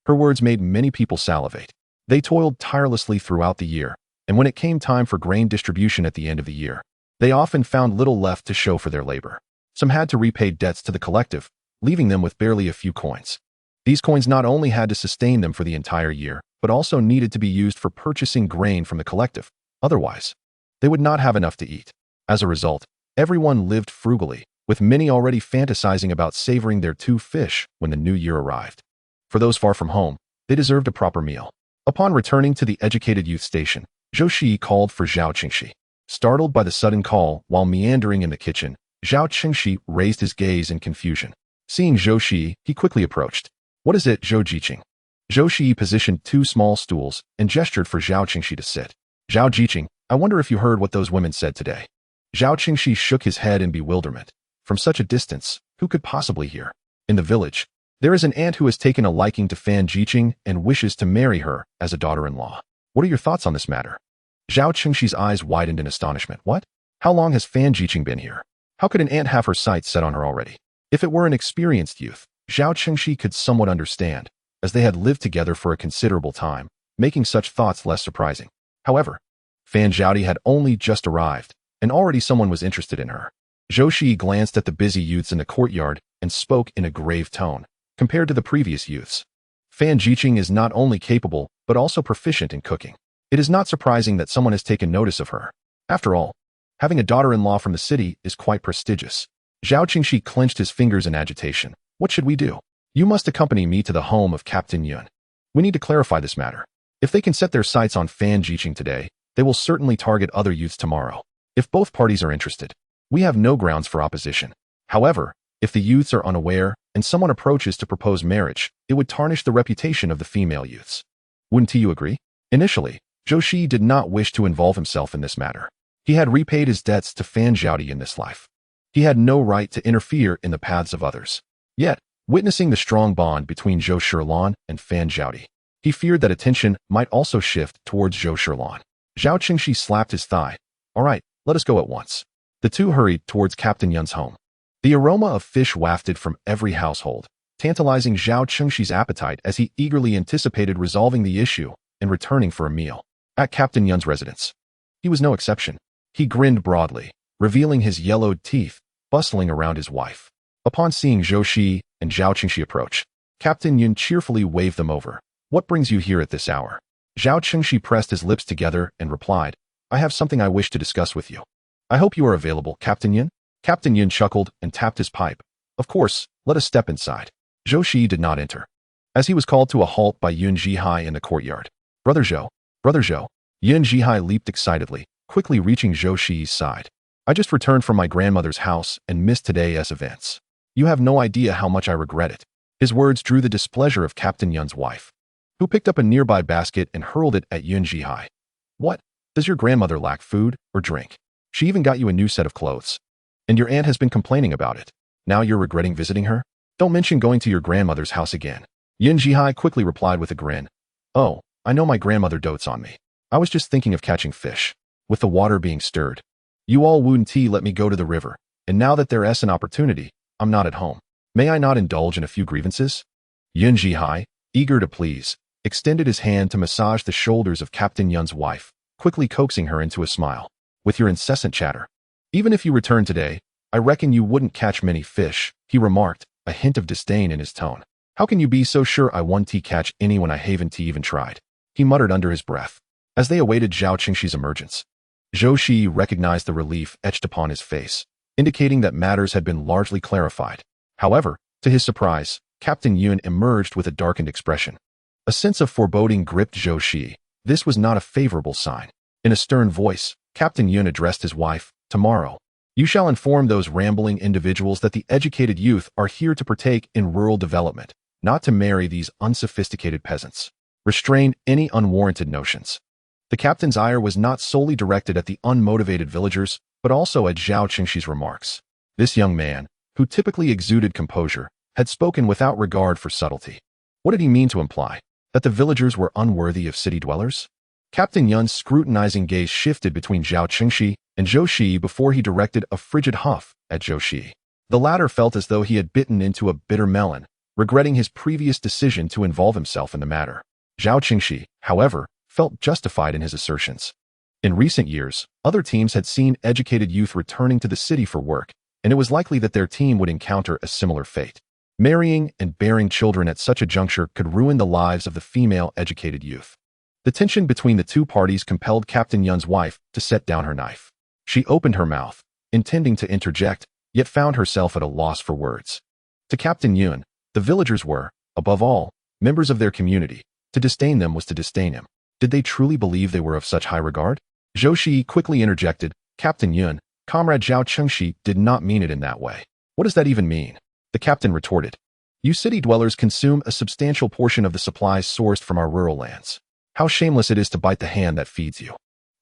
Her words made many people salivate. They toiled tirelessly throughout the year, and when it came time for grain distribution at the end of the year, they often found little left to show for their labor. Some had to repay debts to the collective, leaving them with barely a few coins. These coins not only had to sustain them for the entire year, but also needed to be used for purchasing grain from the collective. Otherwise, they would not have enough to eat. As a result, everyone lived frugally, with many already fantasizing about savoring their 2 fish when the new year arrived. For those far from home, they deserved a proper meal. Upon returning to the educated youth station, Zhou Shiyi called for Zhao Qingxi. Startled by the sudden call while meandering in the kitchen, Zhao Qingxi raised his gaze in confusion. Seeing Zhou Shiyi, he quickly approached. "What is it, Zhou Jiqing?" Zhou Shiyi positioned 2 small stools and gestured for Zhao Qingxi to sit. "Zhao Jiqing, I wonder if you heard what those women said today." Zhao Qingxi shook his head in bewilderment. From such a distance, who could possibly hear? In the village, there is an aunt who has taken a liking to Fan Jiqing and wishes to marry her as a daughter-in-law. What are your thoughts on this matter? Zhao Qingxi's eyes widened in astonishment. What? How long has Fan Jiqing been here? How could an aunt have her sights set on her already? If it were an experienced youth, Zhao Qingxi could somewhat understand, as they had lived together for a considerable time, making such thoughts less surprising. However, Fan Zhaodi had only just arrived, and already someone was interested in her. Zhou Shiyi glanced at the busy youths in the courtyard and spoke in a grave tone. Compared to the previous youths, Fan Jiqing is not only capable, but also proficient in cooking. It is not surprising that someone has taken notice of her. After all, having a daughter-in-law from the city is quite prestigious. Zhao Qingxi clenched his fingers in agitation. "What should we do? You must accompany me to the home of Captain Yun. We need to clarify this matter. If they can set their sights on Fan Jiqing today, they will certainly target other youths tomorrow. If both parties are interested, we have no grounds for opposition. However, if the youths are unaware and someone approaches to propose marriage, it would tarnish the reputation of the female youths. Wouldn't you agree?" Initially, Zhou Shiyi did not wish to involve himself in this matter. He had repaid his debts to Fan Zhaodi in this life. He had no right to interfere in the paths of others. Yet, witnessing the strong bond between Zhou Shilan and Fan Zhaodi, he feared that attention might also shift towards Zhou Shilan. Zhao Qingxi slapped his thigh. "All right, let us go at once." The two hurried towards Captain Yun's home. The aroma of fish wafted from every household, tantalizing Zhao Qingxi's appetite as he eagerly anticipated resolving the issue and returning for a meal. At Captain Yun's residence, he was no exception. He grinned broadly, revealing his yellowed teeth, bustling around his wife. Upon seeing Zhou Shiyi and Zhao Qingxi approach, Captain Yun cheerfully waved them over. "What brings you here at this hour?" Zhao Qingxi pressed his lips together and replied, "I have something I wish to discuss with you." "I hope you are available, Captain Yun." Captain Yun chuckled and tapped his pipe. "Of course, let us step inside." Zhou Shiyi did not enter, as he was called to a halt by Yun Zhihai in the courtyard. Brother Zhou. Yun Zhihai leaped excitedly, quickly reaching Zhou Shiyi's side. "I just returned from my grandmother's house and missed today's events. You have no idea how much I regret it." His words drew the displeasure of Captain Yun's wife, who picked up a nearby basket and hurled it at Yun Zhihai. "What? Does your grandmother lack food or drink? She even got you a new set of clothes. And your aunt has been complaining about it. Now you're regretting visiting her? Don't mention going to your grandmother's house again." Yun Zhihai quickly replied with a grin. "Oh, I know my grandmother dotes on me. I was just thinking of catching fish, with the water being stirred. You all wouldn't let me go to the river, and now that there's an opportunity, I'm not at home. May I not indulge in a few grievances?" Yun Zhihai, eager to please, extended his hand to massage the shoulders of Captain Yun's wife, quickly coaxing her into a smile. "With your incessant chatter, even if you return today, I reckon you wouldn't catch many fish," he remarked, a hint of disdain in his tone. "How can you be so sure I won't catch any when I haven't even tried?" he muttered under his breath. As they awaited Zhao Qingxi's emergence, Zhou Shiyi recognized the relief etched upon his face, indicating that matters had been largely clarified. However, to his surprise, Captain Yun emerged with a darkened expression. A sense of foreboding gripped Zhou Shiyi. This was not a favorable sign. In a stern voice, Captain Yun addressed his wife, "Tomorrow, you shall inform those rambling individuals that the educated youth are here to partake in rural development, not to marry these unsophisticated peasants. Restrain any unwarranted notions." The captain's ire was not solely directed at the unmotivated villagers, but also at Zhao Qingxi's remarks. This young man, who typically exuded composure, had spoken without regard for subtlety. What did he mean to imply? That the villagers were unworthy of city dwellers? Captain Yun's scrutinizing gaze shifted between Zhao Qingxi and Zhou Shiyi before he directed a frigid huff at Zhou Shiyi. The latter felt as though he had bitten into a bitter melon, regretting his previous decision to involve himself in the matter. Zhao Qingxi, however, felt justified in his assertions. In recent years, other teams had seen educated youth returning to the city for work, and it was likely that their team would encounter a similar fate. Marrying and bearing children at such a juncture could ruin the lives of the female educated youth. The tension between the two parties compelled Captain Yun's wife to set down her knife. She opened her mouth, intending to interject, yet found herself at a loss for words. To Captain Yun, the villagers were, above all, members of their community. To disdain them was to disdain him. Did they truly believe they were of such high regard? Zhou Shiyi quickly interjected, "Captain Yun, Comrade Zhao Qingxi did not mean it in that way." "What does that even mean?" The captain retorted. "You city dwellers consume a substantial portion of the supplies sourced from our rural lands. How shameless it is to bite the hand that feeds you."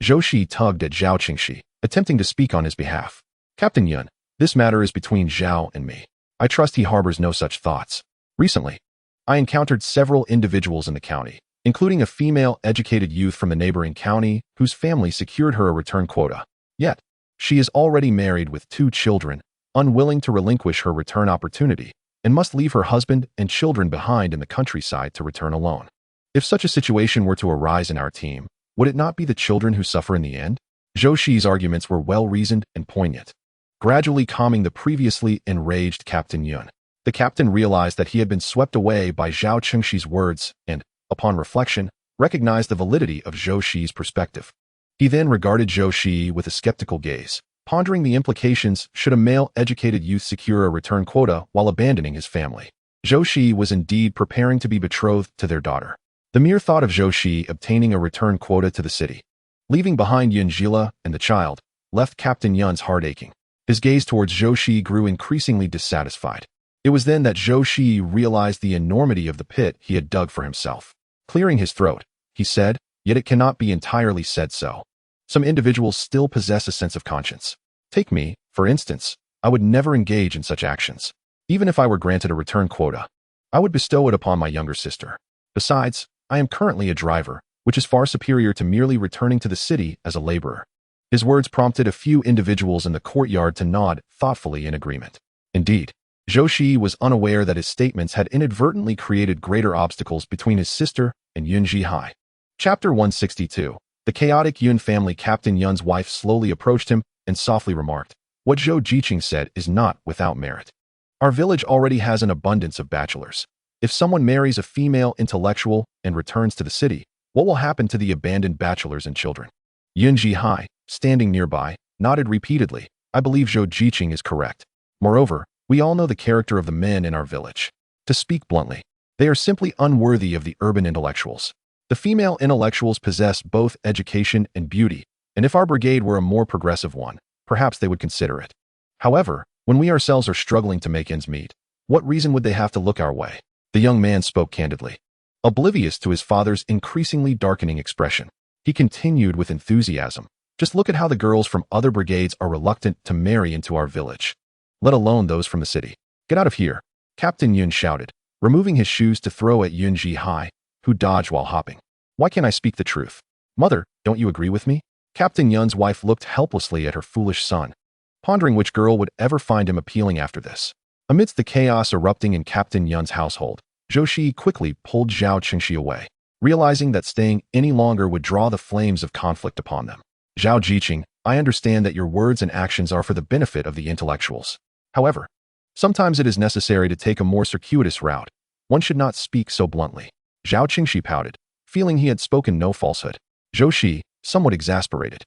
Zhou Shiyi tugged at Zhao Qingxi, attempting to speak on his behalf. "Captain Yun, this matter is between Zhao and me. I trust he harbors no such thoughts. Recently, I encountered several individuals in the county, including a female educated youth from the neighboring county whose family secured her a return quota. Yet, she is already married with 2 children, unwilling to relinquish her return opportunity, and must leave her husband and children behind in the countryside to return alone. If such a situation were to arise in our team, would it not be the children who suffer in the end?" Zhou Shiyi's arguments were well-reasoned and poignant, gradually calming the previously enraged Captain Yun. The captain realized that he had been swept away by Zhao Qingxi's words and, upon reflection, recognized the validity of Zhou Shiyi's perspective. He then regarded Zhou Shiyi with a skeptical gaze, pondering the implications should a male educated youth secure a return quota while abandoning his family. Zhou Shiyi was indeed preparing to be betrothed to their daughter. The mere thought of Zhou Shiyi obtaining a return quota to the city, leaving behind Yun Jila and the child, left Captain Yun's heart aching. His gaze towards Zhou Shiyi grew increasingly dissatisfied. It was then that Zhou Shiyi realized the enormity of the pit he had dug for himself. Clearing his throat, he said, "Yet it cannot be entirely said so. Some individuals still possess a sense of conscience. Take me, for instance. I would never engage in such actions. Even if I were granted a return quota, I would bestow it upon my younger sister. Besides, I am currently a driver, which is far superior to merely returning to the city as a laborer." His words prompted a few individuals in the courtyard to nod thoughtfully in agreement. Indeed, Zhou Shiyi was unaware that his statements had inadvertently created greater obstacles between his sister and Yun Jihai. Chapter 162. The chaotic Yun family. Captain Yun's wife slowly approached him and softly remarked, "What Zhou Jiqing said is not without merit. Our village already has an abundance of bachelors. If someone marries a female intellectual and returns to the city, what will happen to the abandoned bachelors and children?" Yun Jihai, standing nearby, nodded repeatedly. "I believe Zhou Jiqing is correct. Moreover, we all know the character of the men in our village. To speak bluntly, they are simply unworthy of the urban intellectuals. The female intellectuals possess both education and beauty, and if our brigade were a more progressive one, perhaps they would consider it. However, when we ourselves are struggling to make ends meet, what reason would they have to look our way?" The young man spoke candidly. Oblivious to his father's increasingly darkening expression, he continued with enthusiasm, "Just look at how the girls from other brigades are reluctant to marry into our village, let alone those from the city. Get out of here," Captain Yun shouted, removing his shoes to throw at Yun Jihai, who dodged while hopping. "Why can't I speak the truth? Mother, don't you agree with me?" Captain Yun's wife looked helplessly at her foolish son, pondering which girl would ever find him appealing after this. Amidst the chaos erupting in Captain Yun's household, Zhou Shiyi quickly pulled Zhao Qingxi away, realizing that staying any longer would draw the flames of conflict upon them. "Zhao Jiqing, I understand that your words and actions are for the benefit of the intellectuals. However, sometimes it is necessary to take a more circuitous route. One should not speak so bluntly." Zhao Qingxi pouted, feeling he had spoken no falsehood. Zhou Shiyi, somewhat exasperated,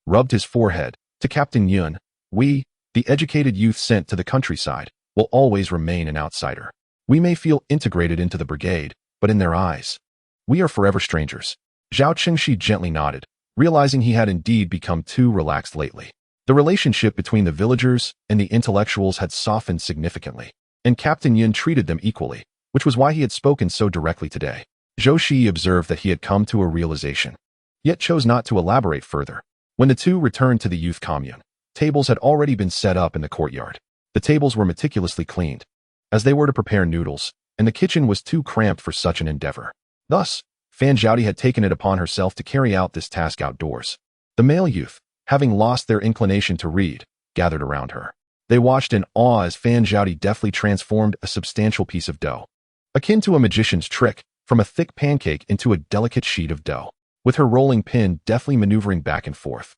rubbed his forehead. To Captain Yun, we, the educated youth sent to the countryside, will always remain an outsider. We may feel integrated into the brigade, but in their eyes, we are forever strangers. Zhao Qingshi gently nodded, realizing he had indeed become too relaxed lately. The relationship between the villagers and the intellectuals had softened significantly, and Captain Yin treated them equally, which was why he had spoken so directly today. Zhou Shiyi observed that he had come to a realization, yet chose not to elaborate further. When the two returned to the youth commune, tables had already been set up in the courtyard. The tables were meticulously cleaned, as they were to prepare noodles, and the kitchen was too cramped for such an endeavor. Thus, Fan Zhaodi had taken it upon herself to carry out this task outdoors. The male youth, having lost their inclination to read, gathered around her. They watched in awe as Fan Zhaodi deftly transformed a substantial piece of dough, akin to a magician's trick, from a thick pancake into a delicate sheet of dough, with her rolling pin deftly maneuvering back and forth.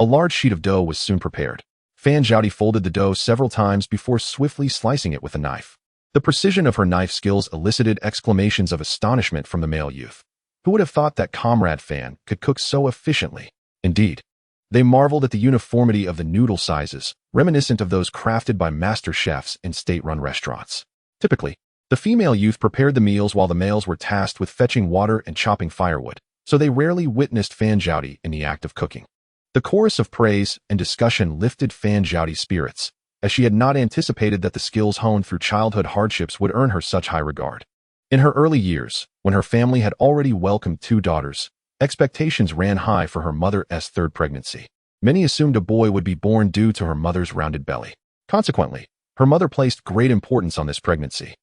A large sheet of dough was soon prepared. Fan Zhaodi folded the dough several times before swiftly slicing it with a knife. The precision of her knife skills elicited exclamations of astonishment from the male youth. Who would have thought that Comrade Fan could cook so efficiently? Indeed, they marveled at the uniformity of the noodle sizes, reminiscent of those crafted by master chefs in state-run restaurants. Typically, the female youth prepared the meals while the males were tasked with fetching water and chopping firewood, so they rarely witnessed Fan Zhaodi in the act of cooking. The chorus of praise and discussion lifted Fan Zhaodi's spirits, as she had not anticipated that the skills honed through childhood hardships would earn her such high regard. In her early years, when her family had already welcomed 2 daughters, expectations ran high for her mother's 3rd pregnancy. Many assumed a boy would be born due to her mother's rounded belly. Consequently, her mother placed great importance on this pregnancy.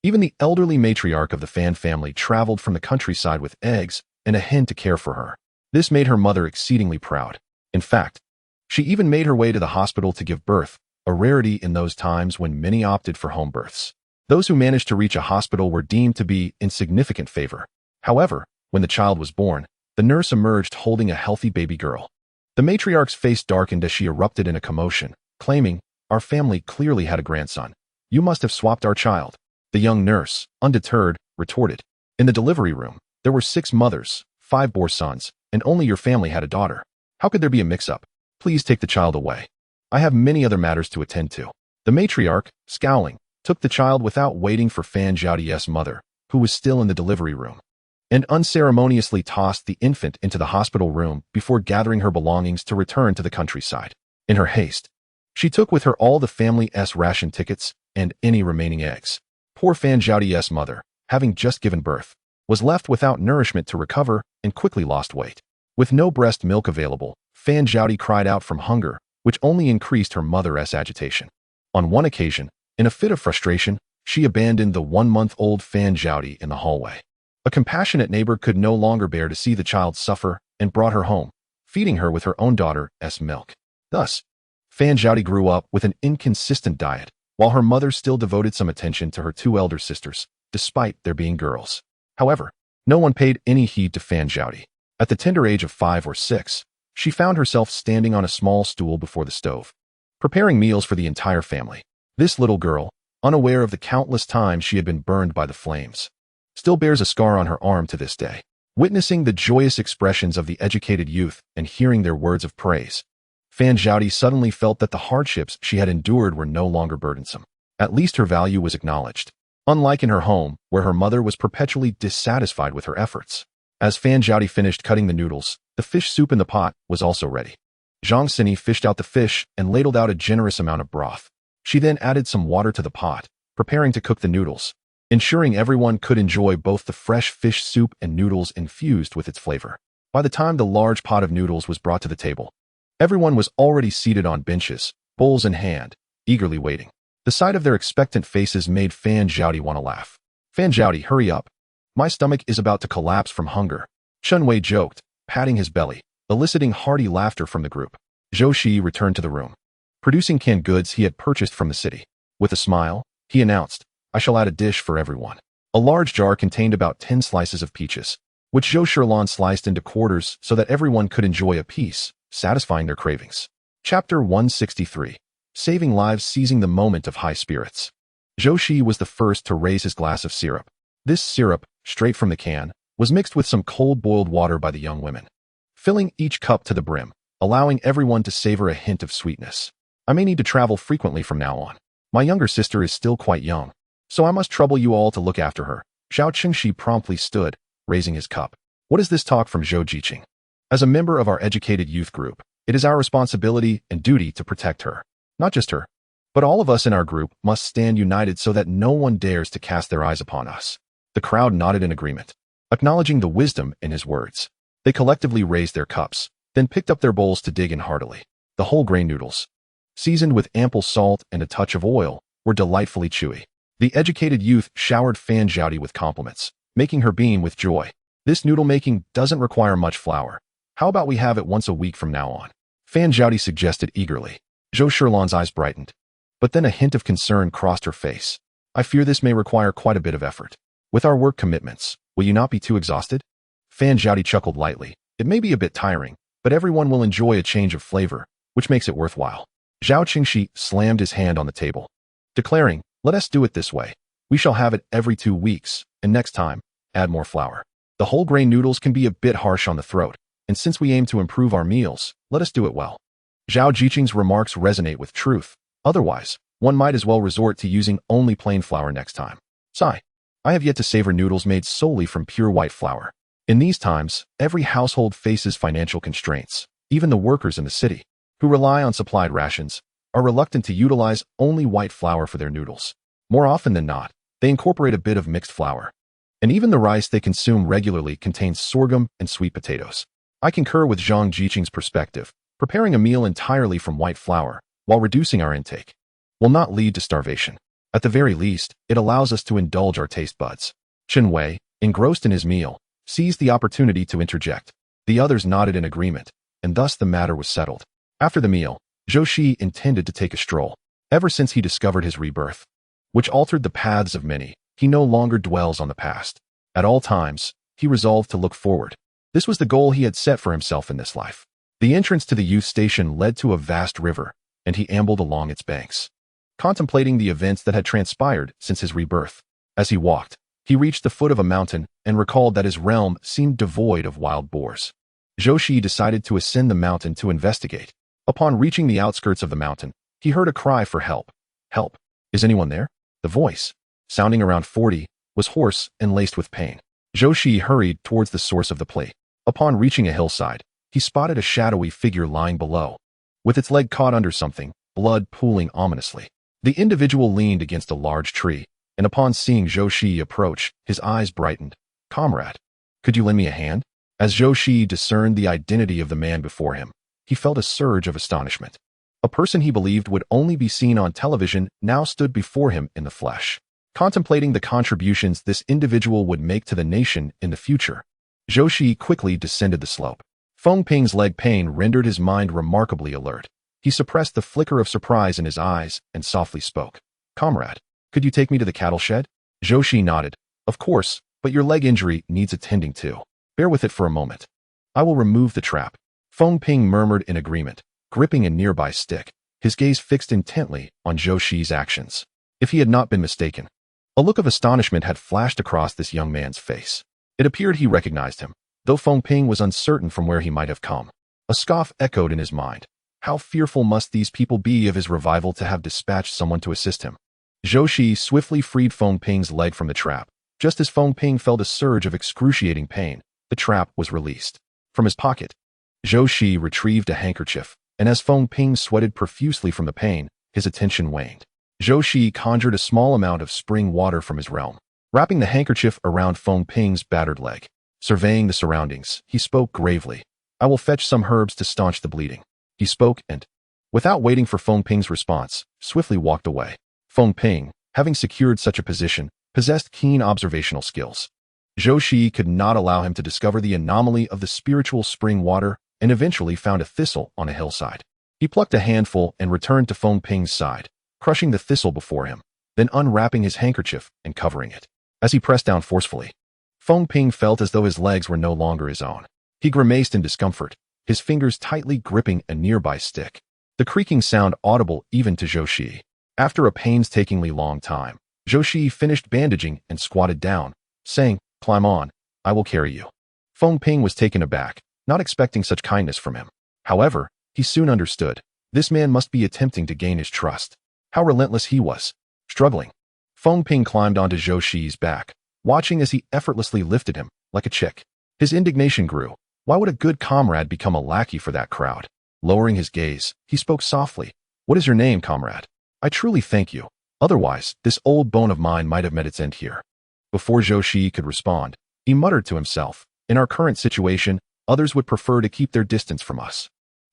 Even the elderly matriarch of the Fan family traveled from the countryside with eggs and a hen to care for her. This made her mother exceedingly proud. In fact, she even made her way to the hospital to give birth, a rarity in those times when many opted for home births. Those who managed to reach a hospital were deemed to be in significant favor. However, when the child was born, the nurse emerged holding a healthy baby girl. The matriarch's face darkened as she erupted in a commotion, claiming, "Our family clearly had a grandson. You must have swapped our child." The young nurse, undeterred, retorted, "In the delivery room, there were 6 mothers, 5 bore sons, and only your family had a daughter. How could there be a mix-up? Please take the child away. I have many other matters to attend to." The matriarch, scowling, took the child without waiting for Fan Zhaodi's mother, who was still in the delivery room, and unceremoniously tossed the infant into the hospital room before gathering her belongings to return to the countryside. In her haste, she took with her all the family's ration tickets and any remaining eggs. Poor Fan Zhaodi's mother, having just given birth, was left without nourishment to recover and quickly lost weight. With no breast milk available, Fan Zhaodi cried out from hunger, which only increased her mother's agitation. On one occasion, in a fit of frustration, she abandoned the 1-month-old Fan Zhaodi in the hallway. A compassionate neighbor could no longer bear to see the child suffer and brought her home, feeding her with her own daughter's milk. Thus, Fan Zhaodi grew up with an inconsistent diet, while her mother still devoted some attention to her 2 elder sisters, despite their being girls. However, no one paid any heed to Fan Zhaodi. At the tender age of 5 or 6, she found herself standing on a small stool before the stove, preparing meals for the entire family. This little girl, unaware of the countless times she had been burned by the flames, still bears a scar on her arm to this day. Witnessing the joyous expressions of the educated youth and hearing their words of praise, Fan Zhaodi suddenly felt that the hardships she had endured were no longer burdensome. At least her value was acknowledged, unlike in her home, where her mother was perpetually dissatisfied with her efforts. As Fan Zhaodi finished cutting the noodles, the fish soup in the pot was also ready. Zhang Sini fished out the fish and ladled out a generous amount of broth. She then added some water to the pot, preparing to cook the noodles, ensuring everyone could enjoy both the fresh fish soup and noodles infused with its flavor. By the time the large pot of noodles was brought to the table, everyone was already seated on benches, bowls in hand, eagerly waiting. The sight of their expectant faces made Fan Zhaodi want to laugh. "Fan Zhaodi, hurry up. My stomach is about to collapse from hunger," Chun Wei joked, patting his belly, eliciting hearty laughter from the group. Zhou Shiyi returned to the room, producing canned goods he had purchased from the city. With a smile, he announced, "I shall add a dish for everyone." A large jar contained about 10 slices of peaches, which Zhou Shirlan sliced into quarters so that everyone could enjoy a piece, satisfying their cravings. Chapter 163. Saving Lives, seizing the moment of high spirits. Zhou Shiyi was the first to raise his glass of syrup. This syrup, straight from the can, was mixed with some cold boiled water by the young women. filling each cup to the brim, allowing everyone to savor a hint of sweetness. I may need to travel frequently from now on. My younger sister is still quite young, so I must trouble you all to look after her. Zhou Shiyi promptly stood, raising his cup. What is this talk from Zhou Shiyi? As a member of our educated youth group, it is our responsibility and duty to protect her. Not just her, but all of us in our group must stand united so that no one dares to cast their eyes upon us. The crowd nodded in agreement, acknowledging the wisdom in his words. They collectively raised their cups, then picked up their bowls to dig in heartily. The whole grain noodles, seasoned with ample salt and a touch of oil, were delightfully chewy. The educated youth showered Fan Zhaodi with compliments, making her beam with joy. This noodle making doesn't require much flour. How about we have it once a week from now on? Fan Zhaodi suggested eagerly. Zhou Shilan's eyes brightened, but then a hint of concern crossed her face. I fear this may require quite a bit of effort. With our work commitments, will you not be too exhausted? Fan Zhaodi chuckled lightly. It may be a bit tiring, but everyone will enjoy a change of flavor, which makes it worthwhile. Zhou Shiyi slammed his hand on the table, declaring, let us do it this way. We shall have it every 2 weeks, and next time, add more flour. The whole grain noodles can be a bit harsh on the throat, and since we aim to improve our meals, let us do it well. Zhou Shiyi's remarks resonate with truth. Otherwise, one might as well resort to using only plain flour next time. Sigh. I have yet to savor noodles made solely from pure white flour. In these times, every household faces financial constraints. Even the workers in the city, who rely on supplied rations, are reluctant to utilize only white flour for their noodles. More often than not, they incorporate a bit of mixed flour. And even the rice they consume regularly contains sorghum and sweet potatoes. I concur with Zhang Jiqing's perspective. Preparing a meal entirely from white flour, while reducing our intake, will not lead to starvation. At the very least, it allows us to indulge our taste buds. Chen Wei, engrossed in his meal, seized the opportunity to interject. The others nodded in agreement, and thus the matter was settled. After the meal, Zhou Shiyi intended to take a stroll. Ever since he discovered his rebirth, which altered the paths of many, he no longer dwells on the past. At all times, he resolved to look forward. This was the goal he had set for himself in this life. The entrance to the youth station led to a vast river, and he ambled along its banks, contemplating the events that had transpired since his rebirth. As he walked, he reached the foot of a mountain and recalled that his realm seemed devoid of wild boars. Zhou Shiyi decided to ascend the mountain to investigate. Upon reaching the outskirts of the mountain, he heard a cry for help. Help! Is anyone there? The voice, sounding around 40, was hoarse and laced with pain. Zhou Shiyi hurried towards the source of the plea. Upon reaching a hillside, he spotted a shadowy figure lying below, with its leg caught under something, blood pooling ominously. The individual leaned against a large tree, and upon seeing Zhou Shiyi approach, his eyes brightened. Comrade, could you lend me a hand? As Zhou Shiyi discerned the identity of the man before him, he felt a surge of astonishment. A person he believed would only be seen on television now stood before him in the flesh. Contemplating the contributions this individual would make to the nation in the future, Zhou Shiyi quickly descended the slope. Feng Ping's leg pain rendered his mind remarkably alert. He suppressed the flicker of surprise in his eyes and softly spoke. Comrade, could you take me to the cattle shed? Zhou Shiyi nodded. Of course, but your leg injury needs attending to. Bear with it for a moment. I will remove the trap. Feng Ping murmured in agreement, gripping a nearby stick, his gaze fixed intently on Zhou Shiyi's actions. If he had not been mistaken, a look of astonishment had flashed across this young man's face. It appeared he recognized him, though Feng Ping was uncertain from where he might have come. A scoff echoed in his mind. How fearful must these people be of his revival to have dispatched someone to assist him? Zhou Shiyi swiftly freed Feng Ping's leg from the trap. Just as Feng Ping felt a surge of excruciating pain, the trap was released. From his pocket, Zhou Shiyi retrieved a handkerchief, and as Feng Ping sweated profusely from the pain, his attention waned. Zhou Shiyi conjured a small amount of spring water from his realm, wrapping the handkerchief around Feng Ping's battered leg. Surveying the surroundings, he spoke gravely. I will fetch some herbs to staunch the bleeding. He spoke and, without waiting for Feng Ping's response, swiftly walked away. Feng Ping, having secured such a position, possessed keen observational skills. Zhou Shiyi could not allow him to discover the anomaly of the spiritual spring water and eventually found a thistle on a hillside. He plucked a handful and returned to Feng Ping's side, crushing the thistle before him, then unwrapping his handkerchief and covering it. As he pressed down forcefully, Feng Ping felt as though his legs were no longer his own. He grimaced in discomfort, his fingers tightly gripping a nearby stick. The creaking sound audible even to Zhou Shiyi. After a painstakingly long time, Zhou Shiyi finished bandaging and squatted down, saying, Climb on, I will carry you. Feng Ping was taken aback, not expecting such kindness from him. However, he soon understood. This man must be attempting to gain his trust. How relentless he was. Struggling. Feng Ping climbed onto Zhou Shiyi's back, watching as he effortlessly lifted him, like a chick. His indignation grew. Why would a good comrade become a lackey for that crowd? Lowering his gaze, he spoke softly. What is your name, comrade? I truly thank you. Otherwise, this old bone of mine might have met its end here. Before Zhou Shiyi could respond, he muttered to himself, in our current situation, others would prefer to keep their distance from us.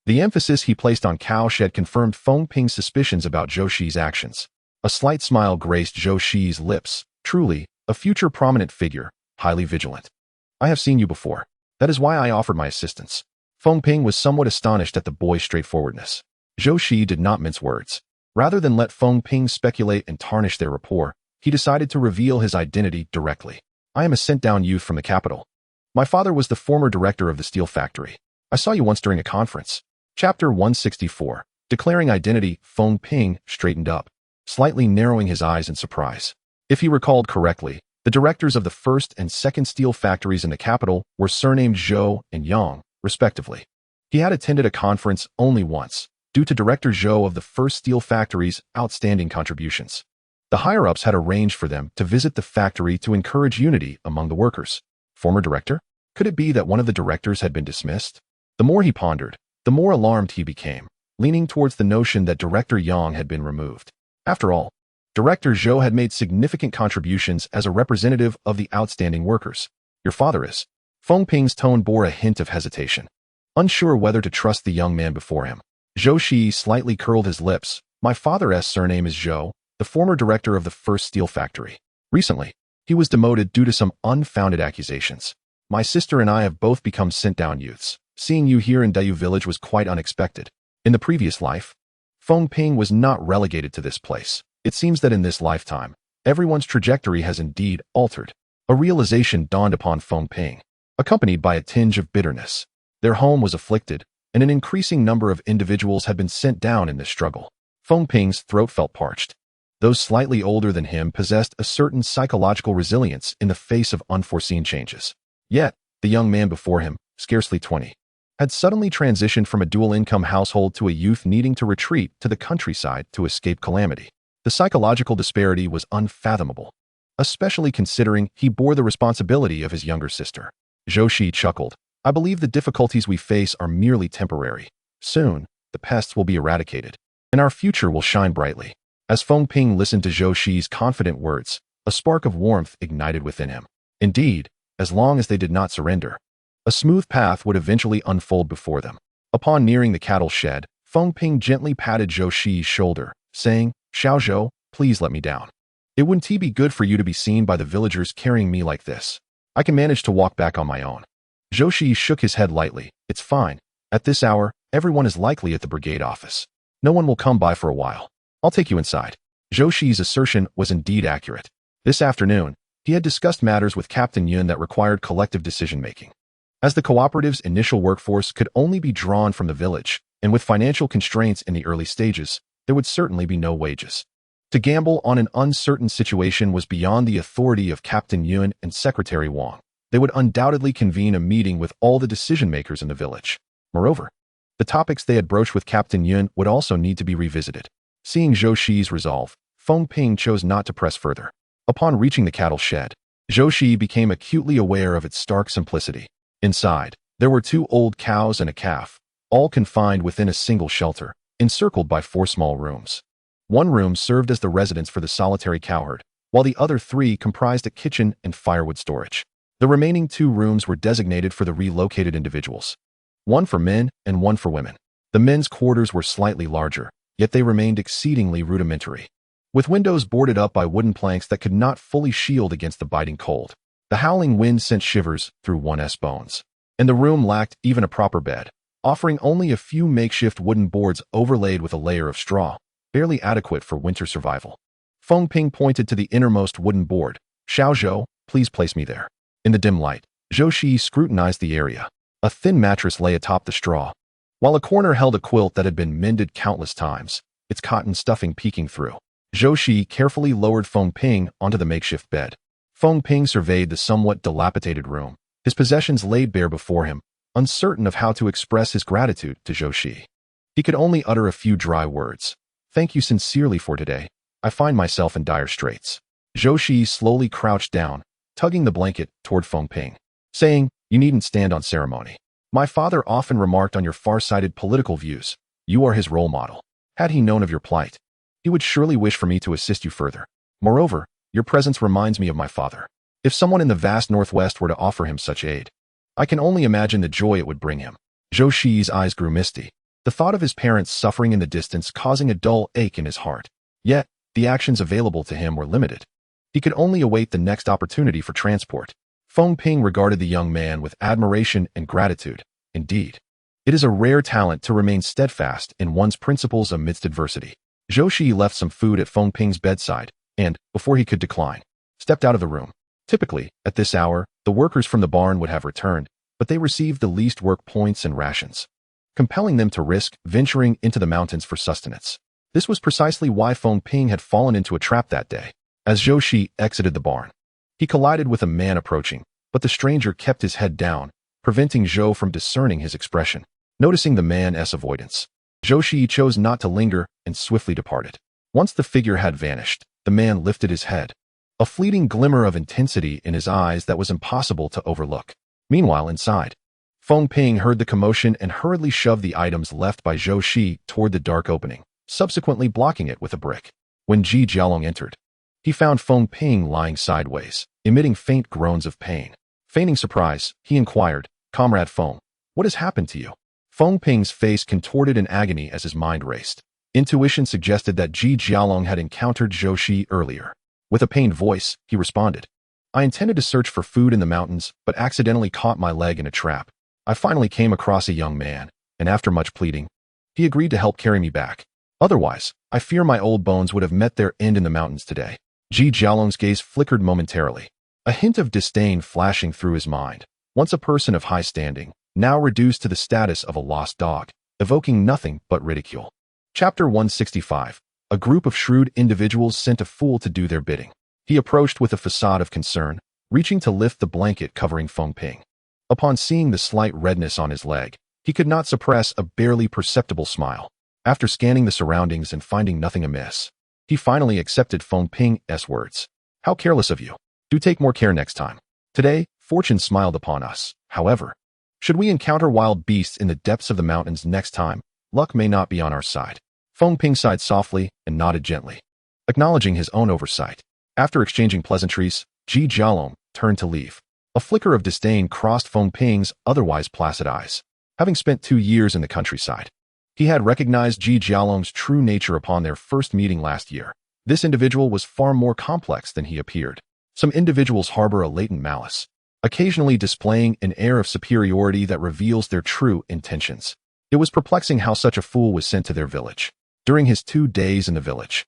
The emphasis he placed on cowshed confirmed Feng Ping's suspicions about Zhou Shiyi's actions. A slight smile graced Zhou Shiyi's lips. Truly, a future prominent figure, highly vigilant. I have seen you before. That is why I offered my assistance. Feng Ping was somewhat astonished at the boy's straightforwardness. Zhou Shiyi did not mince words. Rather than let Feng Ping speculate and tarnish their rapport, he decided to reveal his identity directly. I am a sent-down youth from the capital. My father was the former director of the steel factory. I saw you once during a conference. Chapter 164. Declaring identity, Feng Ping straightened up, slightly narrowing his eyes in surprise. If he recalled correctly, the directors of the first and second steel factories in the capital were surnamed Zhou and Yang, respectively. He had attended a conference only once, due to Director Zhou of the first steel factory's outstanding contributions. The higher-ups had arranged for them to visit the factory to encourage unity among the workers. Former director? Could it be that one of the directors had been dismissed? The more he pondered, the more alarmed he became, leaning towards the notion that Director Yang had been removed. After all, Director Zhou had made significant contributions as a representative of the outstanding workers. Your father is. Feng Ping's tone bore a hint of hesitation. Unsure whether to trust the young man before him, Zhou Shiyi slightly curled his lips. My father's surname is Zhou, the former director of the first steel factory. Recently, he was demoted due to some unfounded accusations. My sister and I have both become sent-down youths. Seeing you here in Dayu village was quite unexpected. In the previous life, Feng Ping was not relegated to this place. It seems that in this lifetime, everyone's trajectory has indeed altered. A realization dawned upon Feng Ping, accompanied by a tinge of bitterness. Their home was afflicted, and an increasing number of individuals had been sent down in this struggle. Feng Ping's throat felt parched. Those slightly older than him possessed a certain psychological resilience in the face of unforeseen changes. Yet, the young man before him, scarcely 20, had suddenly transitioned from a dual-income household to a youth needing to retreat to the countryside to escape calamity. The psychological disparity was unfathomable, especially considering he bore the responsibility of his younger sister. Zhou Shiyi chuckled. I believe the difficulties we face are merely temporary. Soon, the pests will be eradicated, and our future will shine brightly. As Feng Ping listened to Zhou Shiyi's confident words, a spark of warmth ignited within him. Indeed, as long as they did not surrender, a smooth path would eventually unfold before them. Upon nearing the cattle shed, Feng Ping gently patted Zhou Shiyi's shoulder, saying, Xiao Zhou, please let me down. It wouldn't be good for you to be seen by the villagers carrying me like this. I can manage to walk back on my own. Zhou Shiyi shook his head lightly. It's fine. At this hour, everyone is likely at the brigade office. No one will come by for a while. I'll take you inside. Zhou Shiyi's assertion was indeed accurate. This afternoon, he had discussed matters with Captain Yun that required collective decision-making. As the cooperative's initial workforce could only be drawn from the village, and with financial constraints in the early stages, there would certainly be no wages. To gamble on an uncertain situation was beyond the authority of Captain Yun and Secretary Wang. They would undoubtedly convene a meeting with all the decision-makers in the village. Moreover, the topics they had broached with Captain Yun would also need to be revisited. Seeing Zhou Shiyi's resolve, Feng Ping chose not to press further. Upon reaching the cattle shed, Zhou Shiyi became acutely aware of its stark simplicity. Inside, there were 2 old cows and a calf, all confined within a single shelter, encircled by 4 small rooms. One room served as the residence for the solitary cowherd, while the other 3 comprised a kitchen and firewood storage. The remaining 2 rooms were designated for the relocated individuals, one for men and one for women. The men's quarters were slightly larger, yet they remained exceedingly rudimentary, with windows boarded up by wooden planks that could not fully shield against the biting cold. The howling wind sent shivers through one's bones, and the room lacked even a proper bed, offering only a few makeshift wooden boards overlaid with a layer of straw, barely adequate for winter survival. Feng Ping pointed to the innermost wooden board. Xiao Zhou, please place me there. In the dim light, Zhou Shiyi scrutinized the area. A thin mattress lay atop the straw, while a corner held a quilt that had been mended countless times, its cotton stuffing peeking through. Zhou Shiyi carefully lowered Feng Ping onto the makeshift bed. Feng Ping surveyed the somewhat dilapidated room, his possessions laid bare before him, uncertain of how to express his gratitude to Zhou Shiyi. He could only utter a few dry words. "Thank you sincerely for today. I find myself in dire straits." Zhou Shiyi slowly crouched down, tugging the blanket toward Feng Ping, saying, "You needn't stand on ceremony. My father often remarked on your far-sighted political views. You are his role model. Had he known of your plight, he would surely wish for me to assist you further. Moreover, your presence reminds me of my father. If someone in the vast Northwest were to offer him such aid, I can only imagine the joy it would bring him." Zhou Shiyi's eyes grew misty, the thought of his parents suffering in the distance causing a dull ache in his heart. Yet, the actions available to him were limited. He could only await the next opportunity for transport. Feng Ping regarded the young man with admiration and gratitude. Indeed, it is a rare talent to remain steadfast in one's principles amidst adversity. Zhou Shiyi left some food at Feng Ping's bedside and, before he could decline, stepped out of the room. Typically, at this hour, the workers from the barn would have returned, but they received the least work points and rations, compelling them to risk venturing into the mountains for sustenance. This was precisely why Feng Ping had fallen into a trap that day. As Zhou Shiyi exited the barn, he collided with a man approaching, but the stranger kept his head down, preventing Zhou from discerning his expression. Noticing the man's avoidance, Zhou Shiyi chose not to linger and swiftly departed. Once the figure had vanished, the man lifted his head, a fleeting glimmer of intensity in his eyes that was impossible to overlook. Meanwhile, inside, Feng Ping heard the commotion and hurriedly shoved the items left by Zhou Shiyi toward the dark opening, subsequently blocking it with a brick. When Ji Jialong entered, he found Feng Ping lying sideways, emitting faint groans of pain. Feigning surprise, he inquired, "Comrade Feng, what has happened to you?" Feng Ping's face contorted in agony as his mind raced. Intuition suggested that Ji Jialong had encountered Zhou Shiyi earlier. With a pained voice, he responded, "I intended to search for food in the mountains, but accidentally caught my leg in a trap. I finally came across a young man, and after much pleading, he agreed to help carry me back. Otherwise, I fear my old bones would have met their end in the mountains today." Ji Jialong's gaze flickered momentarily, a hint of disdain flashing through his mind. Once a person of high standing, now reduced to the status of a lost dog, evoking nothing but ridicule. Chapter 165. A group of shrewd individuals sent a fool to do their bidding. He approached with a facade of concern, reaching to lift the blanket covering Feng Ping. Upon seeing the slight redness on his leg, he could not suppress a barely perceptible smile. After scanning the surroundings and finding nothing amiss, he finally accepted Feng Ping's words. "How careless of you. Do take more care next time. Today, fortune smiled upon us. However, should we encounter wild beasts in the depths of the mountains next time, luck may not be on our side." Feng Ping sighed softly and nodded gently, acknowledging his own oversight. After exchanging pleasantries, Ji Jialong turned to leave. A flicker of disdain crossed Feng Ping's otherwise placid eyes. Having spent 2 years in the countryside, he had recognized Ji Jialong's true nature upon their first meeting last year. This individual was far more complex than he appeared. Some individuals harbor a latent malice, occasionally displaying an air of superiority that reveals their true intentions. It was perplexing how such a fool was sent to their village. During his 2 days in the village,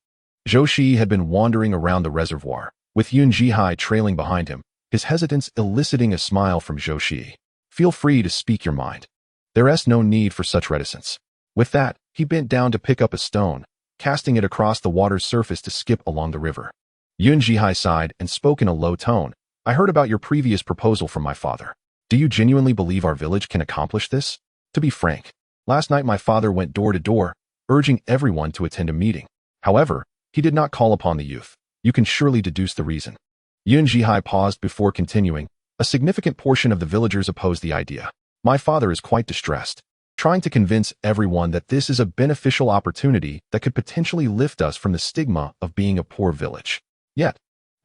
Zhou Shiyi had been wandering around the reservoir, with Yun Jihai trailing behind him, his hesitance eliciting a smile from Zhou Shiyi. "Feel free to speak your mind. There's no need for such reticence." With that, he bent down to pick up a stone, casting it across the water's surface to skip along the river. Yun Jihai sighed and spoke in a low tone. "I heard about your previous proposal from my father. Do you genuinely believe our village can accomplish this? To be frank, last night my father went door to door, urging everyone to attend a meeting. However, he did not call upon the youth. You can surely deduce the reason." Yun Jihai paused before continuing. "A significant portion of the villagers oppose the idea. My father is quite distressed, trying to convince everyone that this is a beneficial opportunity that could potentially lift us from the stigma of being a poor village. Yet,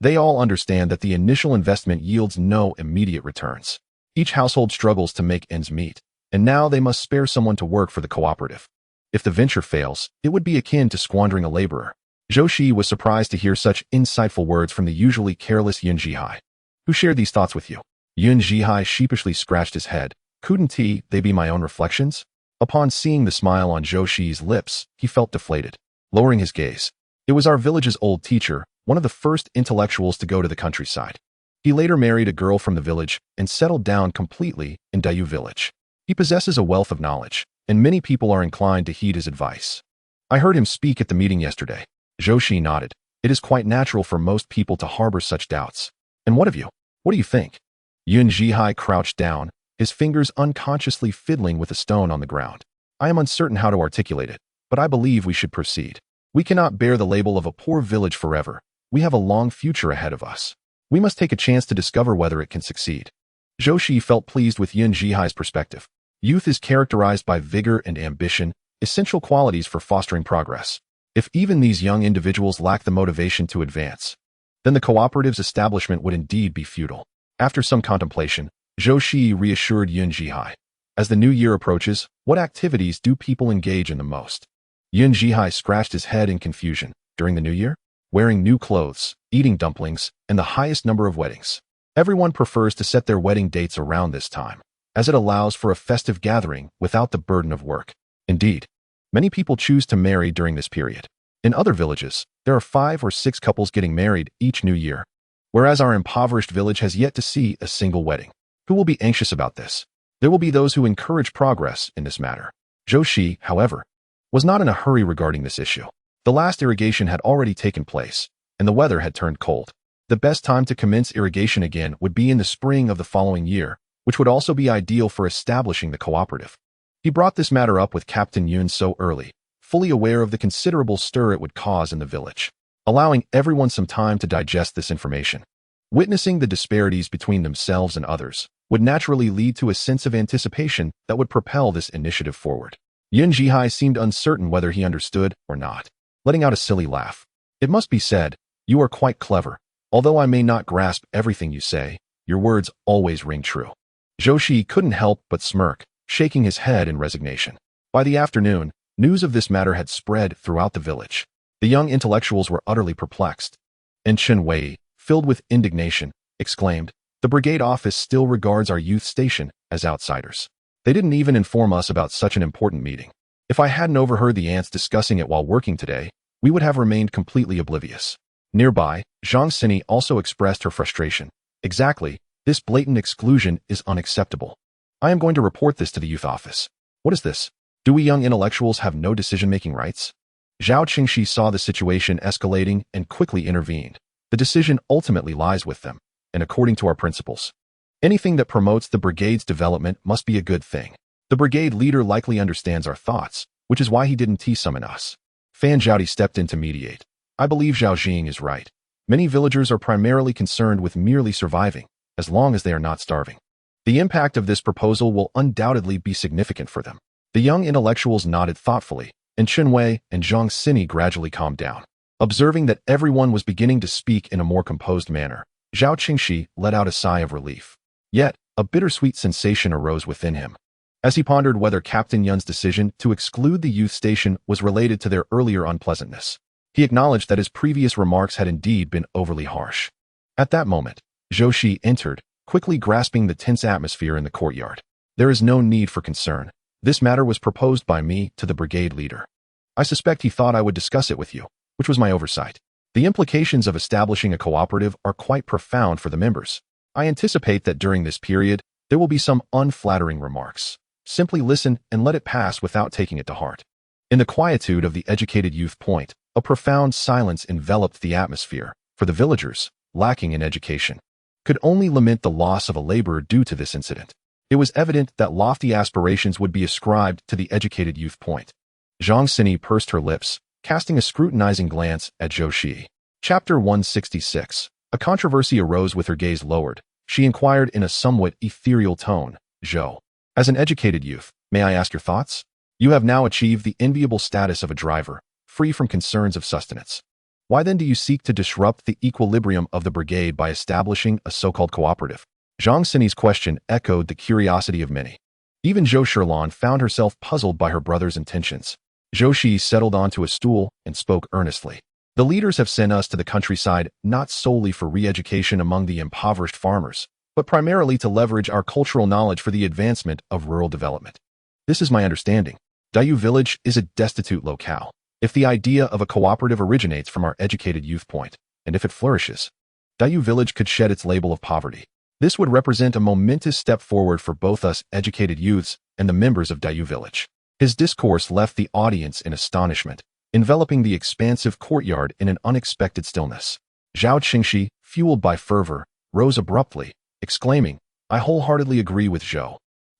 they all understand that the initial investment yields no immediate returns. Each household struggles to make ends meet, and now they must spare someone to work for the cooperative. If the venture fails, it would be akin to squandering a laborer." Zhou Shiyi was surprised to hear such insightful words from the usually careless Yun Jihai. "Who shared these thoughts with you?" Yun Jihai sheepishly scratched his head. "Couldn't they be my own reflections?" Upon seeing the smile on Zhou Shiyi's lips, he felt deflated. Lowering his gaze, "It was our village's old teacher, one of the first intellectuals to go to the countryside. He later married a girl from the village and settled down completely in Dayu village. He possesses a wealth of knowledge, and many people are inclined to heed his advice. I heard him speak at the meeting yesterday." Zhou Shiyi nodded. "It is quite natural for most people to harbor such doubts. And what of you? What do you think?" Yun Jihai crouched down, his fingers unconsciously fiddling with a stone on the ground. I am uncertain how to articulate it, but I believe we should proceed. We cannot bear the label of a poor village forever. We have a long future ahead of us. We must take a chance to discover whether it can succeed. Zhou Shiyi felt pleased with Yun Jihai's perspective. Youth is characterized by vigor and ambition, essential qualities for fostering progress. If even these young individuals lack the motivation to advance, then the cooperative's establishment would indeed be futile. After some contemplation, Zhou Shiyi reassured Yun Jihai. As the new year approaches, what activities do people engage in the most? Yun Jihai scratched his head in confusion. During the new year? Wearing new clothes, eating dumplings, and the highest number of weddings. Everyone prefers to set their wedding dates around this time, as it allows for a festive gathering without the burden of work. Indeed, many people choose to marry during this period. In other villages, there are 5 or 6 couples getting married each new year, whereas our impoverished village has yet to see a single wedding. Who will be anxious about this? There will be those who encourage progress in this matter. Zhou Shiyi, however, was not in a hurry regarding this issue. The last irrigation had already taken place, and the weather had turned cold. The best time to commence irrigation again would be in the spring of the following year, which would also be ideal for establishing the cooperative. He brought this matter up with Captain Yun so early, fully aware of the considerable stir it would cause in the village, allowing everyone some time to digest this information. Witnessing the disparities between themselves and others would naturally lead to a sense of anticipation that would propel this initiative forward. Yun Jihai seemed uncertain whether he understood or not, letting out a silly laugh. It must be said, you are quite clever. Although I may not grasp everything you say, your words always ring true. Zhou Shiyi couldn't help but smirk, shaking his head in resignation. By the afternoon, news of this matter had spread throughout the village. The young intellectuals were utterly perplexed. And Chen Wei, filled with indignation, exclaimed, "The brigade office still regards our youth station as outsiders. They didn't even inform us about such an important meeting. If I hadn't overheard the ants discussing it while working today, we would have remained completely oblivious." Nearby, Zhang Sini also expressed her frustration. "Exactly, this blatant exclusion is unacceptable. I am going to report this to the youth office. What is this? Do we young intellectuals have no decision-making rights?" Zhao Qingxi saw the situation escalating and quickly intervened. "The decision ultimately lies with them, and according to our principles, anything that promotes the brigade's development must be a good thing. The brigade leader likely understands our thoughts, which is why he didn't summon us." Fan Zhaodi stepped in to mediate. "I believe Zhao Jing is right. Many villagers are primarily concerned with merely surviving, as long as they are not starving. The impact of this proposal will undoubtedly be significant for them." The young intellectuals nodded thoughtfully, and Chen Wei and Zhang Sini gradually calmed down. Observing that everyone was beginning to speak in a more composed manner, Zhao Qingxi let out a sigh of relief. Yet, a bittersweet sensation arose within him, as he pondered whether Captain Yun's decision to exclude the youth station was related to their earlier unpleasantness. He acknowledged that his previous remarks had indeed been overly harsh. At that moment, Zhou Shiyi entered, quickly grasping the tense atmosphere in the courtyard. "There is no need for concern. This matter was proposed by me to the brigade leader. I suspect he thought I would discuss it with you, which was my oversight. The implications of establishing a cooperative are quite profound for the members. I anticipate that during this period, there will be some unflattering remarks. Simply listen and let it pass without taking it to heart." In the quietude of the educated youth point, a profound silence enveloped the atmosphere, for the villagers, lacking in education, could only lament the loss of a laborer due to this incident. It was evident that lofty aspirations would be ascribed to the educated youth point. Zhang Sini pursed her lips, casting a scrutinizing glance at Zhou Shiyi. Chapter 166. A controversy arose with her gaze lowered. She inquired in a somewhat ethereal tone, "Zhou, as an educated youth, may I ask your thoughts? You have now achieved the enviable status of a driver, free from concerns of sustenance. Why then do you seek to disrupt the equilibrium of the brigade by establishing a so-called cooperative?" Zhang Sini's question echoed the curiosity of many. Even Zhou Shilan found herself puzzled by her brother's intentions. Zhou Shiyi settled onto a stool and spoke earnestly. "The leaders have sent us to the countryside not solely for re-education among the impoverished farmers, but primarily to leverage our cultural knowledge for the advancement of rural development. This is my understanding. Dayu village is a destitute locale. If the idea of a cooperative originates from our educated youth point, and if it flourishes, Dayu village could shed its label of poverty. This would represent a momentous step forward for both us educated youths and the members of Dayu village." His discourse left the audience in astonishment, enveloping the expansive courtyard in an unexpected stillness. Zhao Qingxi, fueled by fervor, rose abruptly, exclaiming, "I wholeheartedly agree with Zhou.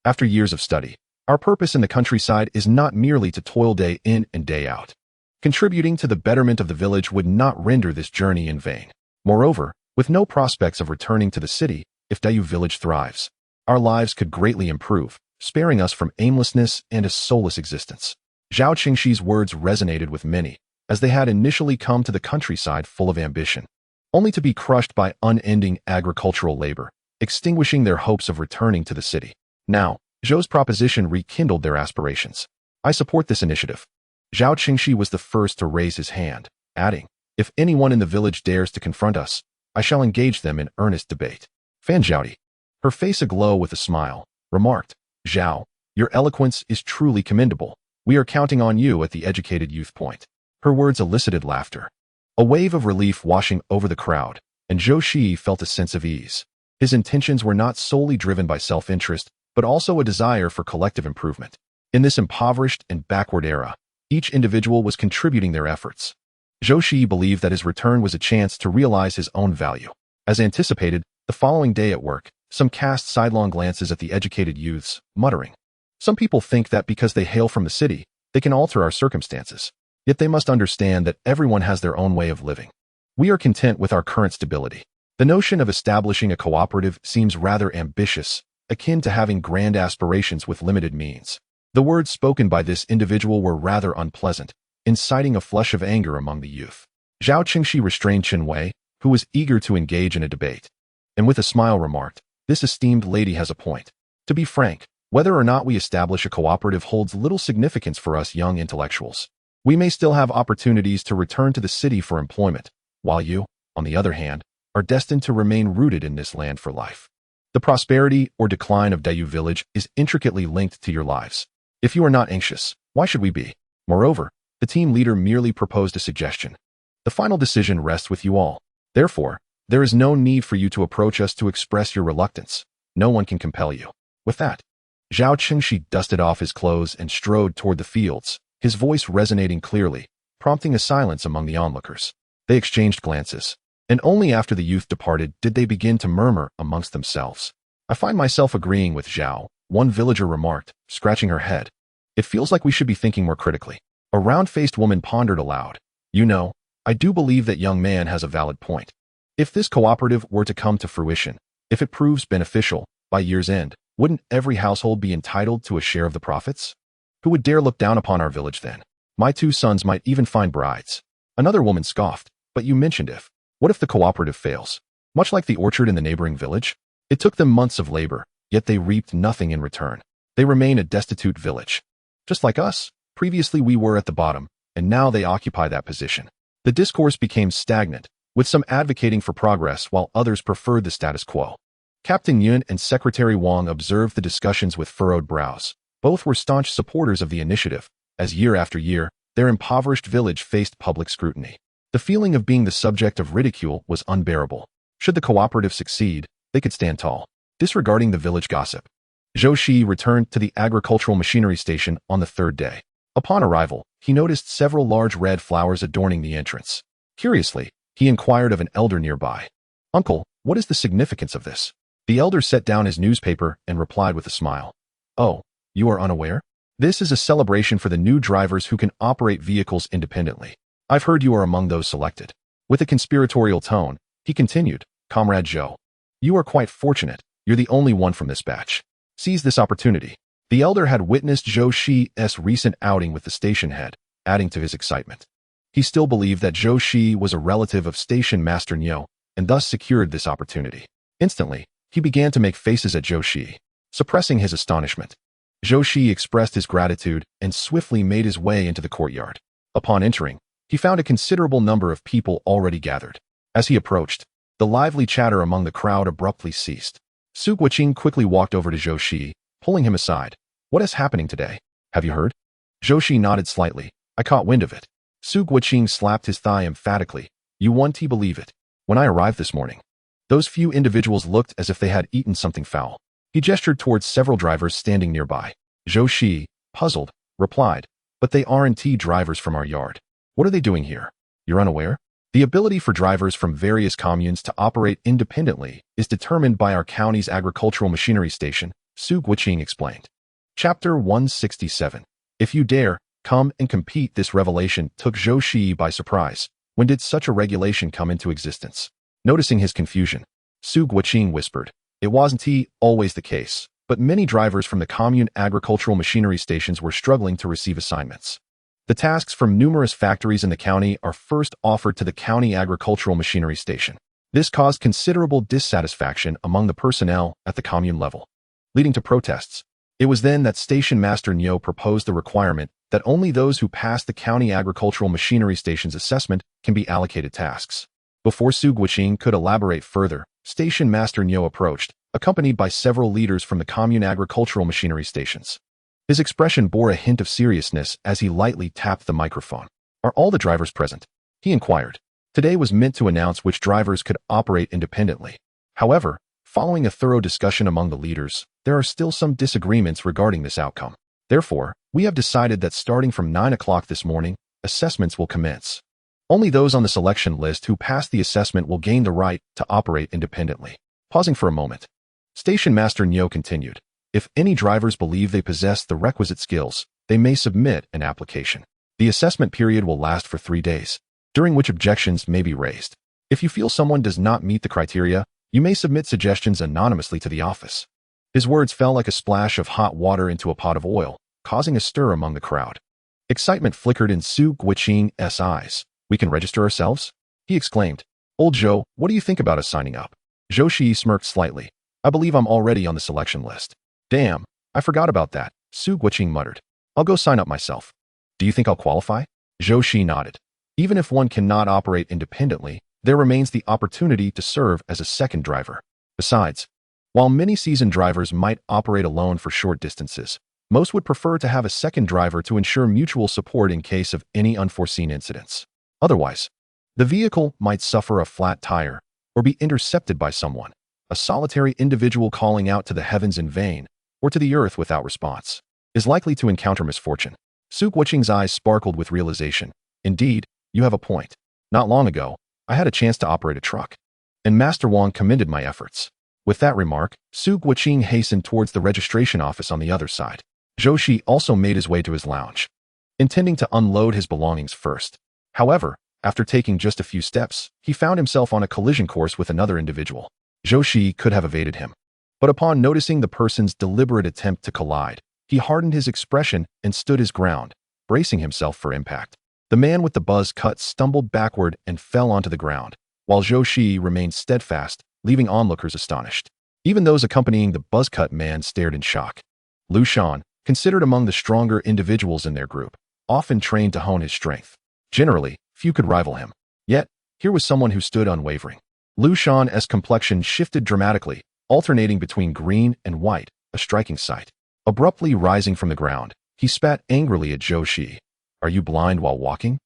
After years of study, our purpose in the countryside is not merely to toil day in and day out. Contributing to the betterment of the village would not render this journey in vain. Moreover, with no prospects of returning to the city, if Dayu village thrives, our lives could greatly improve, sparing us from aimlessness and a soulless existence. Zhao Qingshi's words resonated with many, as they had initially come to the countryside full of ambition, only to be crushed by unending agricultural labor, extinguishing their hopes of returning to the city. Now, Zhou's proposition rekindled their aspirations. I support this initiative. Zhao Qingshi was the first to raise his hand, adding, if anyone in the village dares to confront us, I shall engage them in earnest debate. Fan Zhaodi, her face aglow with a smile, remarked, Zhao, your eloquence is truly commendable. We are counting on you at the educated youth point. Her words elicited laughter. A wave of relief washing over the crowd, and Zhou Shiyi felt a sense of ease. His intentions were not solely driven by self-interest, but also a desire for collective improvement. In this impoverished and backward era, each individual was contributing their efforts. Zhou Shiyi believed that his return was a chance to realize his own value. As anticipated, the following day at work, some cast sidelong glances at the educated youths, muttering, some people think that because they hail from the city, they can alter our circumstances. Yet they must understand that everyone has their own way of living. We are content with our current stability. The notion of establishing a cooperative seems rather ambitious, akin to having grand aspirations with limited means. The words spoken by this individual were rather unpleasant, inciting a flush of anger among the youth. Zhao Qingshi restrained Chen Wei, who was eager to engage in a debate, and with a smile remarked, this esteemed lady has a point. To be frank, whether or not we establish a cooperative holds little significance for us young intellectuals. We may still have opportunities to return to the city for employment, while you, on the other hand, are destined to remain rooted in this land for life. The prosperity or decline of Dayu village is intricately linked to your lives. If you are not anxious, why should we be? Moreover, the team leader merely proposed a suggestion. The final decision rests with you all. Therefore, there is no need for you to approach us to express your reluctance. No one can compel you. With that, Zhao Qingshi dusted off his clothes and strode toward the fields, his voice resonating clearly, prompting a silence among the onlookers. They exchanged glances, and only after the youth departed did they begin to murmur amongst themselves. I find myself agreeing with Zhao, one villager remarked, scratching her head. It feels like we should be thinking more critically. A round-faced woman pondered aloud. You know, I do believe that young man has a valid point. If this cooperative were to come to fruition, if it proves beneficial, by year's end, wouldn't every household be entitled to a share of the profits? Who would dare look down upon our village then? My 2 sons might even find brides. Another woman scoffed, but you mentioned if. What if the cooperative fails? Much like the orchard in the neighboring village? It took them months of labor, yet they reaped nothing in return. They remain a destitute village. Just like us, previously we were at the bottom, and now they occupy that position. The discourse became stagnant, with some advocating for progress while others preferred the status quo. Captain Yun and Secretary Wang observed the discussions with furrowed brows. Both were staunch supporters of the initiative, as year after year, their impoverished village faced public scrutiny. The feeling of being the subject of ridicule was unbearable. Should the cooperative succeed, they could stand tall. Disregarding the village gossip, Zhou Shiyi returned to the agricultural machinery station on the 3rd day. Upon arrival, he noticed several large red flowers adorning the entrance. Curiously, he inquired of an elder nearby. Uncle, what is the significance of this? The elder set down his newspaper and replied with a smile. Oh, you are unaware? This is a celebration for the new drivers who can operate vehicles independently. I've heard you are among those selected. With a conspiratorial tone, he continued, Comrade Zhou. You are quite fortunate. You're the only one from this batch. Seize this opportunity. The elder had witnessed Zhou Shiyi's recent outing with the station head, adding to his excitement. He still believed that Zhou Shiyi was a relative of Station Master Niu, and thus secured this opportunity. Instantly, he began to make faces at Zhou Shiyi, suppressing his astonishment. Zhou Shiyi expressed his gratitude and swiftly made his way into the courtyard. Upon entering, he found a considerable number of people already gathered. As he approached, the lively chatter among the crowd abruptly ceased. Su Guoqing quickly walked over to Zhou Shiyi, pulling him aside. What is happening today? Have you heard? Zhou Shiyi nodded slightly. I caught wind of it. Su Guoqing slapped his thigh emphatically. You won't believe it. When I arrived this morning, those few individuals looked as if they had eaten something foul. He gestured towards several drivers standing nearby. Zhou Shiyi, puzzled, replied, but they aren't drivers from our yard. What are they doing here? You're unaware? The ability for drivers from various communes to operate independently is determined by our county's agricultural machinery station, Zhou Shiyi explained. Chapter 167. If you dare, come and compete. This revelation took Zhou Shiyi by surprise. When did such a regulation come into existence? Noticing his confusion, Zhou Shiyi whispered, it wasn't always the case, but many drivers from the commune agricultural machinery stations were struggling to receive assignments. The tasks from numerous factories in the county are first offered to the county agricultural machinery station. This caused considerable dissatisfaction among the personnel at the commune level, leading to protests. It was then that Station Master Nyo proposed the requirement that only those who pass the county agricultural machinery station's assessment can be allocated tasks. Before Zhou Shiyi could elaborate further, Station Master Nyo approached, accompanied by several leaders from the commune agricultural machinery stations. His expression bore a hint of seriousness as he lightly tapped the microphone. Are all the drivers present? He inquired. Today was meant to announce which drivers could operate independently. However, following a thorough discussion among the leaders, there are still some disagreements regarding this outcome. Therefore, we have decided that starting from 9 o'clock this morning, assessments will commence. Only those on the selection list who pass the assessment will gain the right to operate independently. Pausing for a moment, Station Master Nyo continued. If any drivers believe they possess the requisite skills, they may submit an application. The assessment period will last for 3 days, during which objections may be raised. If you feel someone does not meet the criteria, you may submit suggestions anonymously to the office. His words fell like a splash of hot water into a pot of oil, causing a stir among the crowd. Excitement flickered in Zhou Shiyi's eyes. We can register ourselves? He exclaimed. Old Zhou, what do you think about us signing up? Zhou Shiyi smirked slightly. I believe I'm already on the selection list. Damn, I forgot about that, Zhou Shiyi muttered. I'll go sign up myself. Do you think I'll qualify? Zhou Shiyi nodded. Even if one cannot operate independently, there remains the opportunity to serve as a second driver. Besides, while many seasoned drivers might operate alone for short distances, most would prefer to have a second driver to ensure mutual support in case of any unforeseen incidents. Otherwise, the vehicle might suffer a flat tire or be intercepted by someone, a solitary individual calling out to the heavens in vain or to the earth without response, is likely to encounter misfortune. Zhou Shiyi's eyes sparkled with realization. Indeed, you have a point. Not long ago, I had a chance to operate a truck, and Master Wang commended my efforts. With that remark, Zhou Shiyi hastened towards the registration office on the other side. Zhou Shiyi also made his way to his lounge, intending to unload his belongings first. However, after taking just a few steps, he found himself on a collision course with another individual. Zhou Shiyi could have evaded him, but upon noticing the person's deliberate attempt to collide, he hardened his expression and stood his ground, bracing himself for impact. The man with the buzz cut stumbled backward and fell onto the ground, while Zhou Shiyi remained steadfast, leaving onlookers astonished. Even those accompanying the buzz-cut man stared in shock. Lu Shan, considered among the stronger individuals in their group, often trained to hone his strength. Generally, few could rival him. Yet, here was someone who stood unwavering. Lu Shan's complexion shifted dramatically, alternating between green and white, a striking sight. Abruptly rising from the ground, he spat angrily at Zhou Shiyi. Are you blind while walking?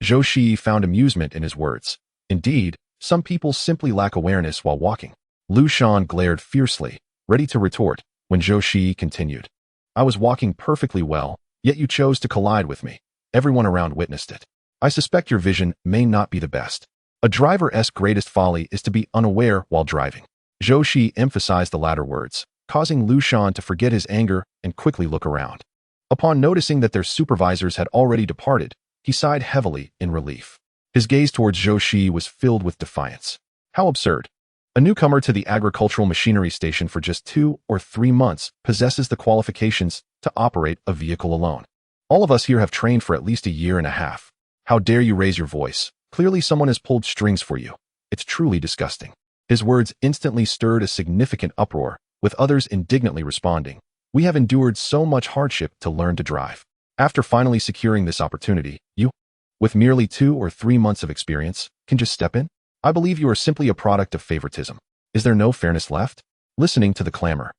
Zhou Shiyi found amusement in his words. Indeed, some people simply lack awareness while walking. Lu Shan glared fiercely, ready to retort, when Zhou Shiyi continued. I was walking perfectly well, yet you chose to collide with me. Everyone around witnessed it. I suspect your vision may not be the best. A driver's greatest folly is to be unaware while driving. Zhou Shiyi emphasized the latter words, causing Lu Shan to forget his anger and quickly look around. Upon noticing that their supervisors had already departed, he sighed heavily in relief. His gaze towards Zhou Shiyi was filled with defiance. How absurd. A newcomer to the agricultural machinery station for just 2 or 3 months possesses the qualifications to operate a vehicle alone. All of us here have trained for at least 1.5 years. How dare you raise your voice? Clearly someone has pulled strings for you. It's truly disgusting. His words instantly stirred a significant uproar, with others indignantly responding. We have endured so much hardship to learn to drive. After finally securing this opportunity, you, with merely 2 or 3 months of experience, can just step in? I believe you are simply a product of favoritism. Is there no fairness left? Listening to the clamor,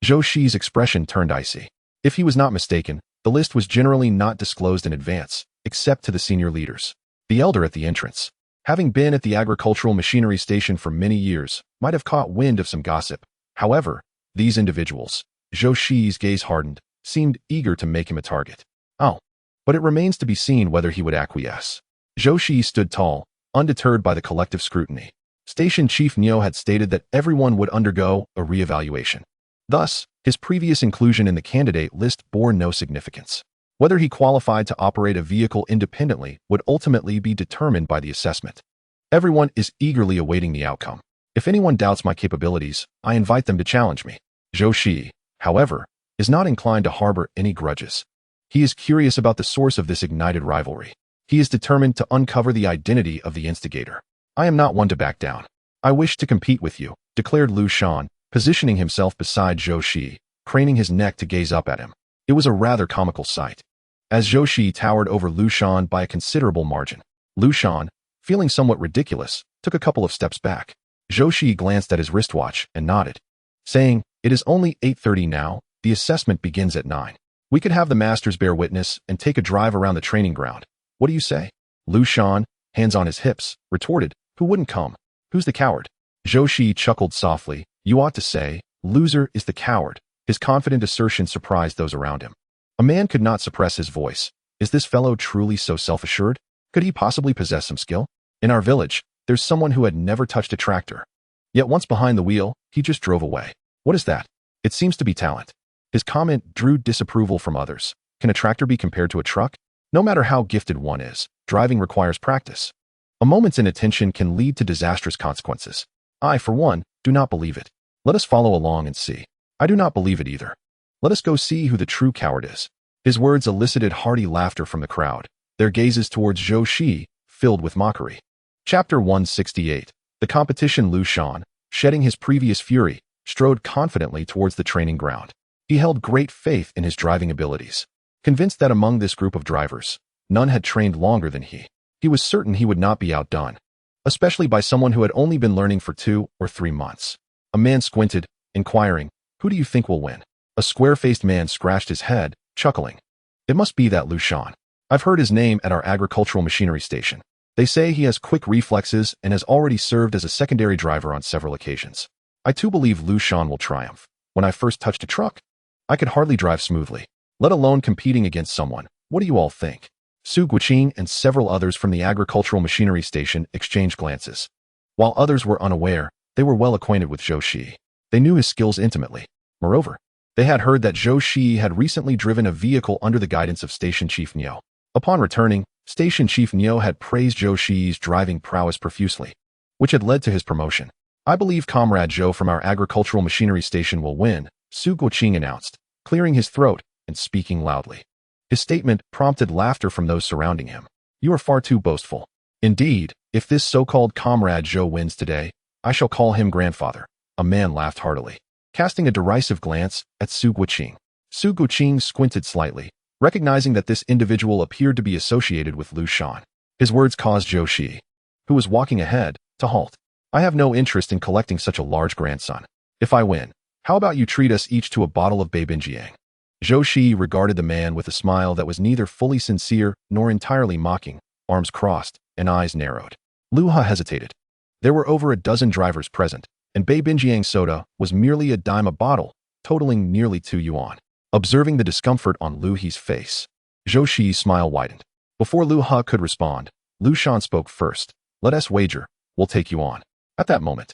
Zhou Shiyi's expression turned icy. If he was not mistaken, the list was generally not disclosed in advance, except to the senior leaders. The elder at the entrance, having been at the agricultural machinery station for many years, might have caught wind of some gossip. However, these individuals, Zhou Shiyi's gaze hardened, seemed eager to make him a target. Oh, but it remains to be seen whether he would acquiesce. Zhou Shiyi stood tall, undeterred by the collective scrutiny. Station Chief Nyo had stated that everyone would undergo a re-evaluation. Thus, His previous inclusion in the candidate list bore no significance. Whether he qualified to operate a vehicle independently would ultimately be determined by the assessment. Everyone is eagerly awaiting the outcome. If anyone doubts my capabilities, I invite them to challenge me. Zhou Shiyi, however, is not inclined to harbor any grudges. He is curious about the source of this ignited rivalry. He is determined to uncover the identity of the instigator. I am not one to back down. I wish to compete with you, declared Lu Shan, positioning himself beside Zhou Shiyi, craning his neck to gaze up at him. It was a rather comical sight, as Zhou Shiyi towered over Lu Shan by a considerable margin. Lu Shan, feeling somewhat ridiculous, took a couple of steps back. Zhou Shiyi glanced at his wristwatch and nodded, saying, "It is only 8:30 now, the assessment begins at 9. We could have the masters bear witness and take a drive around the training ground. What do you say?" Lu Shan, hands on his hips, retorted, "Who wouldn't come? Who's the coward?" Zhou Shiyi chuckled softly. "You ought to say, loser is the coward." His confident assertion surprised those around him. A man could not suppress his voice. Is this fellow truly so self-assured? Could he possibly possess some skill? In our village, there's someone who had never touched a tractor. Yet once behind the wheel, he just drove away. What is that? It seems to be talent. His comment drew disapproval from others. Can a tractor be compared to a truck? No matter how gifted one is, driving requires practice. A moment's inattention can lead to disastrous consequences. I, for one, do not believe it. Let us follow along and see. I do not believe it either. Let us go see who the true coward is. His words elicited hearty laughter from the crowd, their gazes towards Zhou Shiyi filled with mockery. Chapter 168. The competition. Lu Shan, shedding his previous fury, strode confidently towards the training ground. He held great faith in his driving abilities. Convinced that among this group of drivers, none had trained longer than he was certain he would not be outdone, especially by someone who had only been learning for 2 or 3 months. A man squinted, inquiring, "Who do you think will win?" A square-faced man scratched his head, chuckling. "It must be that Lu Shan. I've heard his name at our agricultural machinery station. They say he has quick reflexes and has already served as a secondary driver on several occasions. I too believe Lu Shan will triumph. When I first touched a truck, I could hardly drive smoothly, let alone competing against someone. What do you all think?" Su Guqing and several others from the agricultural machinery station exchanged glances. While others were unaware, they were well acquainted with Zhou Shiyi. They knew his skills intimately. Moreover, they had heard that Zhou Shiyi had recently driven a vehicle under the guidance of Station Chief Niu. Upon returning, Station Chief Niu had praised Zhou Shiyi's driving prowess profusely, which had led to his promotion. "I believe Comrade Zhou from our agricultural machinery station will win," Su Guqing announced, clearing his throat and speaking loudly. His statement prompted laughter from those surrounding him. "You are far too boastful. Indeed, if this so-called Comrade Zhou wins today, I shall call him grandfather." A man laughed heartily, casting a derisive glance at Su Guqing. Su Guqing squinted slightly, recognizing that this individual appeared to be associated with Lu Shan. His words caused Zhou Shiyi, who was walking ahead, to halt. "I have no interest in collecting such a large grandson. If I win, how about you treat us each to a bottle of Beibinjiang?" Zhou Shiyi regarded the man with a smile that was neither fully sincere nor entirely mocking, arms crossed and eyes narrowed. Lu Ha hesitated. There were over a dozen drivers present, and Beibinjiang soda was merely a dime a bottle, totaling nearly 2 yuan. Observing the discomfort on Lu He's face, Zhou Shiyi's smile widened. Before Lu Ha could respond, Lu Shan spoke first. "Let us wager, we'll take you on." At that moment,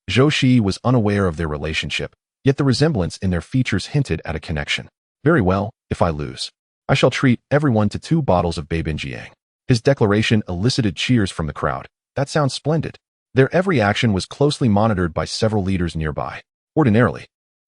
Zhou Shiyi was unaware of their relationship, yet the resemblance in their features hinted at a connection. "Very well, if I lose, I shall treat everyone to 2 bottles of Beibinjiang." His declaration elicited cheers from the crowd. "That sounds splendid." Their every action was closely monitored by several leaders nearby. Ordinarily,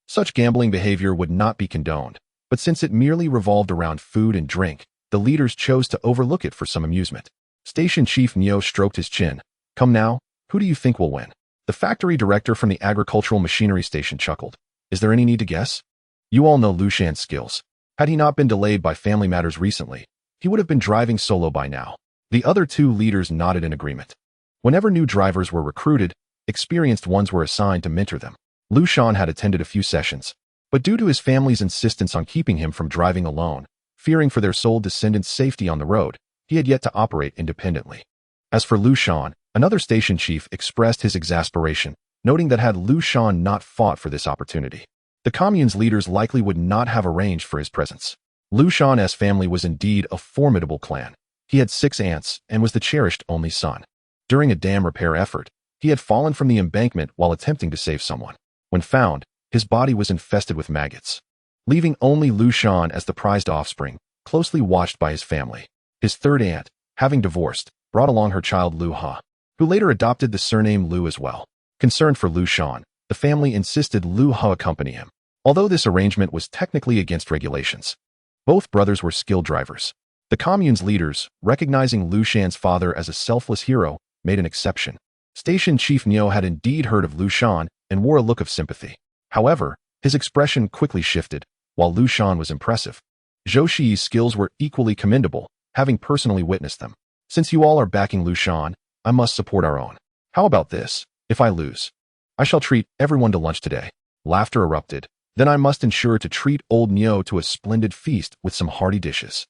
such gambling behavior would not be condoned, but since it merely revolved around food and drink, the leaders chose to overlook it for some amusement. Station Chief Niu stroked his chin. "Come now, who do you think will win?" The factory director from the agricultural machinery station chuckled. "Is there any need to guess? You all know Lu Shan's skills. Had he not been delayed by family matters recently, he would have been driving solo by now." The other 2 leaders nodded in agreement. Whenever new drivers were recruited, experienced ones were assigned to mentor them. Lu Shan had attended a few sessions, but due to his family's insistence on keeping him from driving alone, fearing for their sole descendant's safety on the road, he had yet to operate independently. As for Lu Shan, another station chief expressed his exasperation, noting that had Lu Shan not fought for this opportunity, the commune's leaders likely would not have arranged for his presence. Lu Shan's family was indeed a formidable clan. He had 6 aunts and was the cherished only son. During a dam repair effort, he had fallen from the embankment while attempting to save someone. When found, His body was infested with maggots, leaving only Lu Shan as the prized offspring, closely watched by his family. His third aunt, having divorced, brought along her child Lu Ha, who later adopted the surname Lu as well. Concerned for Lu Shan, the family insisted Lu Ha accompany him. Although this arrangement was technically against regulations, both brothers were skilled drivers. The commune's leaders, recognizing Lu Shan's father as a selfless hero, made an exception. Station Chief Niu had indeed heard of Lu Shan and wore a look of sympathy. However, his expression quickly shifted. While Lu Shan was impressive, Zhou Shiyi's skills were equally commendable, having personally witnessed them. Since you all are backing Lu Shan, I must support our own. How about this? If I lose, I shall treat everyone to lunch today. Laughter erupted. Then I must ensure to treat old Niu to a splendid feast with some hearty dishes.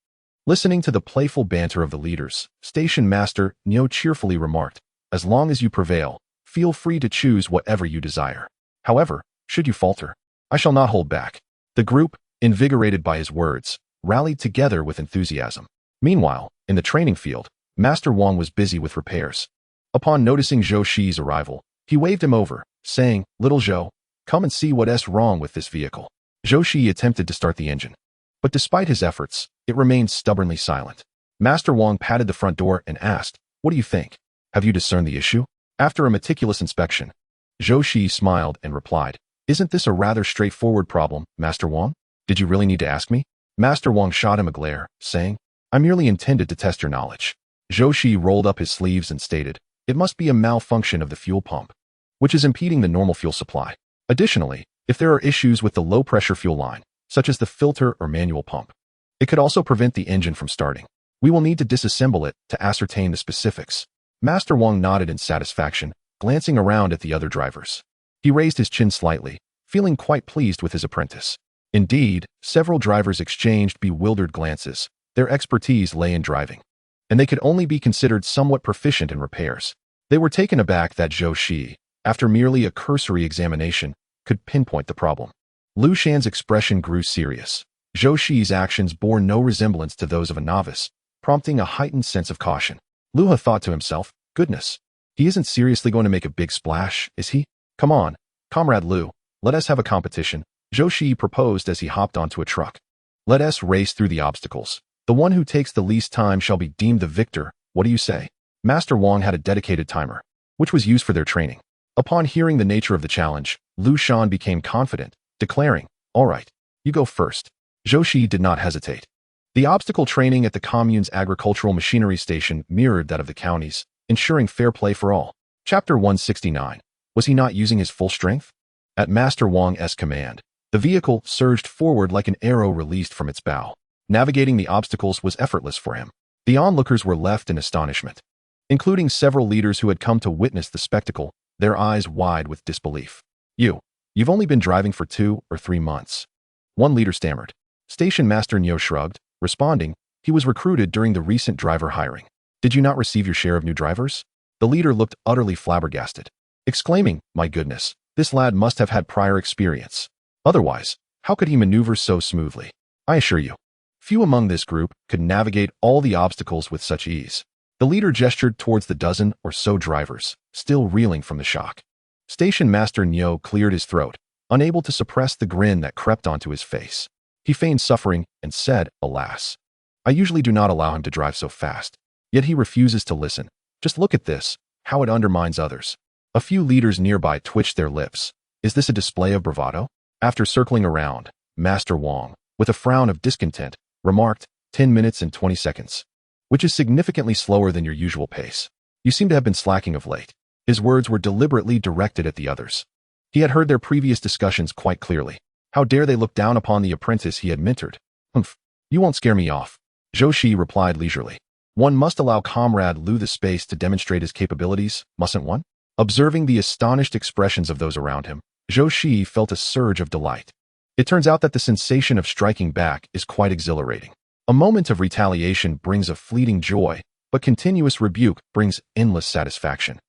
Listening to the playful banter of the leaders, Station Master Niu cheerfully remarked, as long as you prevail, feel free to choose whatever you desire. However, should you falter, I shall not hold back. The group, invigorated by his words, rallied together with enthusiasm. Meanwhile, in the training field, Master Wang was busy with repairs. Upon noticing Zhou Shiyi's arrival, he waved him over, saying, "Little Zhou, come and see what's wrong with this vehicle." Zhou Shiyi attempted to start the engine, but despite his efforts, it remained stubbornly silent. Master Wang patted the front door and asked, "What do you think? Have you discerned the issue?" After a meticulous inspection, Zhou Shiyi smiled and replied, "Isn't this a rather straightforward problem, Master Wang? Did you really need to ask me?" Master Wang shot him a glare, saying, "I merely intended to test your knowledge." Zhou Shiyi rolled up his sleeves and stated, "It must be a malfunction of the fuel pump, which is impeding the normal fuel supply. Additionally, if there are issues with the low-pressure fuel line, such as the filter or manual pump, it could also prevent the engine from starting. We will need to disassemble it to ascertain the specifics." Master Wang nodded in satisfaction, glancing around at the other drivers. He raised his chin slightly, feeling quite pleased with his apprentice. Indeed, several drivers exchanged bewildered glances. Their expertise lay in driving, and they could only be considered somewhat proficient in repairs. They were taken aback that Zhou Shiyi, after merely a cursory examination, could pinpoint the problem. Lu Shan's expression grew serious. Zhou Shiyi's actions bore no resemblance to those of a novice, prompting a heightened sense of caution. Lu Ha thought to himself, "Goodness, he isn't seriously going to make a big splash, is he? Come on, Comrade Lu, let us have a competition," Zhou Shiyi proposed as he hopped onto a truck. "Let us race through the obstacles. The one who takes the least time shall be deemed the victor. What do you say?" Master Wang had a dedicated timer, which was used for their training. Upon hearing the nature of the challenge, Lu Shan became confident, declaring, "All right, you go first." Zhou Shiyi did not hesitate. The obstacle training at the commune's agricultural machinery station mirrored that of the counties, ensuring fair play for all. Chapter 169. Was he not using his full strength? At Master Wang's command, the vehicle surged forward like an arrow released from its bow. Navigating the obstacles was effortless for him. The onlookers were left in astonishment, including several leaders who had come to witness the spectacle, their eyes wide with disbelief. You've only been driving for 2 or 3 months. One leader stammered. Station Master Niu shrugged, responding, "He was recruited during the recent driver hiring. Did you not receive your share of new drivers?" The leader looked utterly flabbergasted, exclaiming, "My goodness, this lad must have had prior experience. Otherwise, how could he maneuver so smoothly? I assure you, few among this group could navigate all the obstacles with such ease." The leader gestured towards the dozen or so drivers, still reeling from the shock. Station Master Niu cleared his throat, unable to suppress the grin that crept onto his face. He feigned suffering and said, "Alas, I usually do not allow him to drive so fast. Yet he refuses to listen. Just look at this, how it undermines others." A few leaders nearby twitched their lips. Is this a display of bravado? After circling around, Master Wang, with a frown of discontent, remarked, 10 minutes and 20 seconds, which is significantly slower than your usual pace. You seem to have been slacking of late. His words were deliberately directed at the others. He had heard their previous discussions quite clearly. How dare they look down upon the apprentice he had mentored? "Humph, you won't scare me off," Zhou Shiyi replied leisurely. "One must allow Comrade Lu the space to demonstrate his capabilities, mustn't one?" Observing the astonished expressions of those around him, Zhou Shiyi felt a surge of delight. It turns out that the sensation of striking back is quite exhilarating. A moment of retaliation brings a fleeting joy, but continuous rebuke brings endless satisfaction.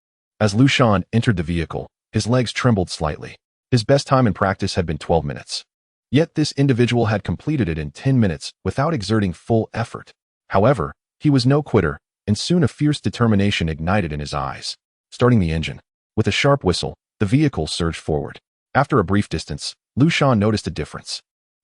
As Lu Shan entered the vehicle, his legs trembled slightly. His best time in practice had been 12 minutes. Yet this individual had completed it in 10 minutes without exerting full effort. However, he was no quitter, and soon a fierce determination ignited in his eyes. Starting the engine, with a sharp whistle, the vehicle surged forward. After a brief distance, Lu Shan noticed a difference.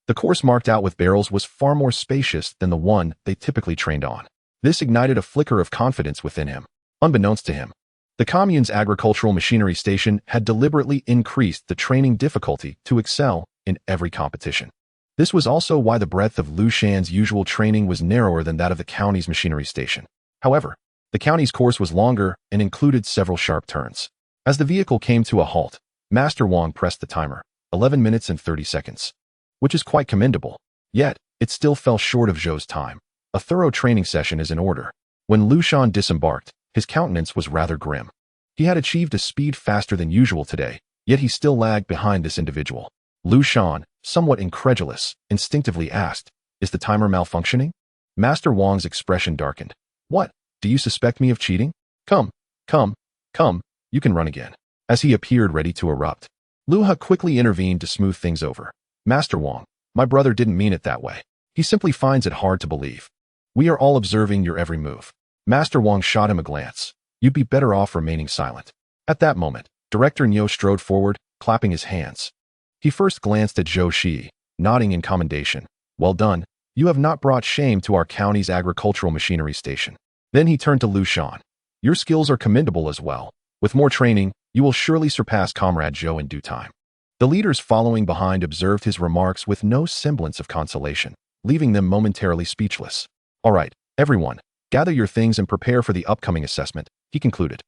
The course marked out with barrels was far more spacious than the one they typically trained on. This ignited a flicker of confidence within him. Unbeknownst to him, the commune's agricultural machinery station had deliberately increased the training difficulty to excel in every competition. This was also why the breadth of Lu Shan's usual training was narrower than that of the county's machinery station. However, the county's course was longer and included several sharp turns. As the vehicle came to a halt, Master Wang pressed the timer, 11 minutes and 30 seconds, which is quite commendable. Yet, it still fell short of Zhou's time. A thorough training session is in order. When Lu Shan disembarked, his countenance was rather grim. He had achieved a speed faster than usual today, yet he still lagged behind this individual. Lu Shan, somewhat incredulous, instinctively asked, "Is the timer malfunctioning?" Master Wang's expression darkened. "What? Do you suspect me of cheating? Come, you can run again." As he appeared ready to erupt, Lu Ha quickly intervened to smooth things over. "Master Wang, my brother didn't mean it that way. He simply finds it hard to believe. We are all observing your every move." Master Wang shot him a glance. "You'd be better off remaining silent." At that moment, Director Niu strode forward, clapping his hands. He first glanced at Zhou Shiyi, nodding in commendation. "Well done. You have not brought shame to our county's agricultural machinery station." Then he turned to Lu Shan. "Your skills are commendable as well. With more training, you will surely surpass Comrade Zhou in due time." The leaders following behind observed his remarks with no semblance of consolation, leaving them momentarily speechless. "All right, everyone, gather your things and prepare for the upcoming assessment," he concluded.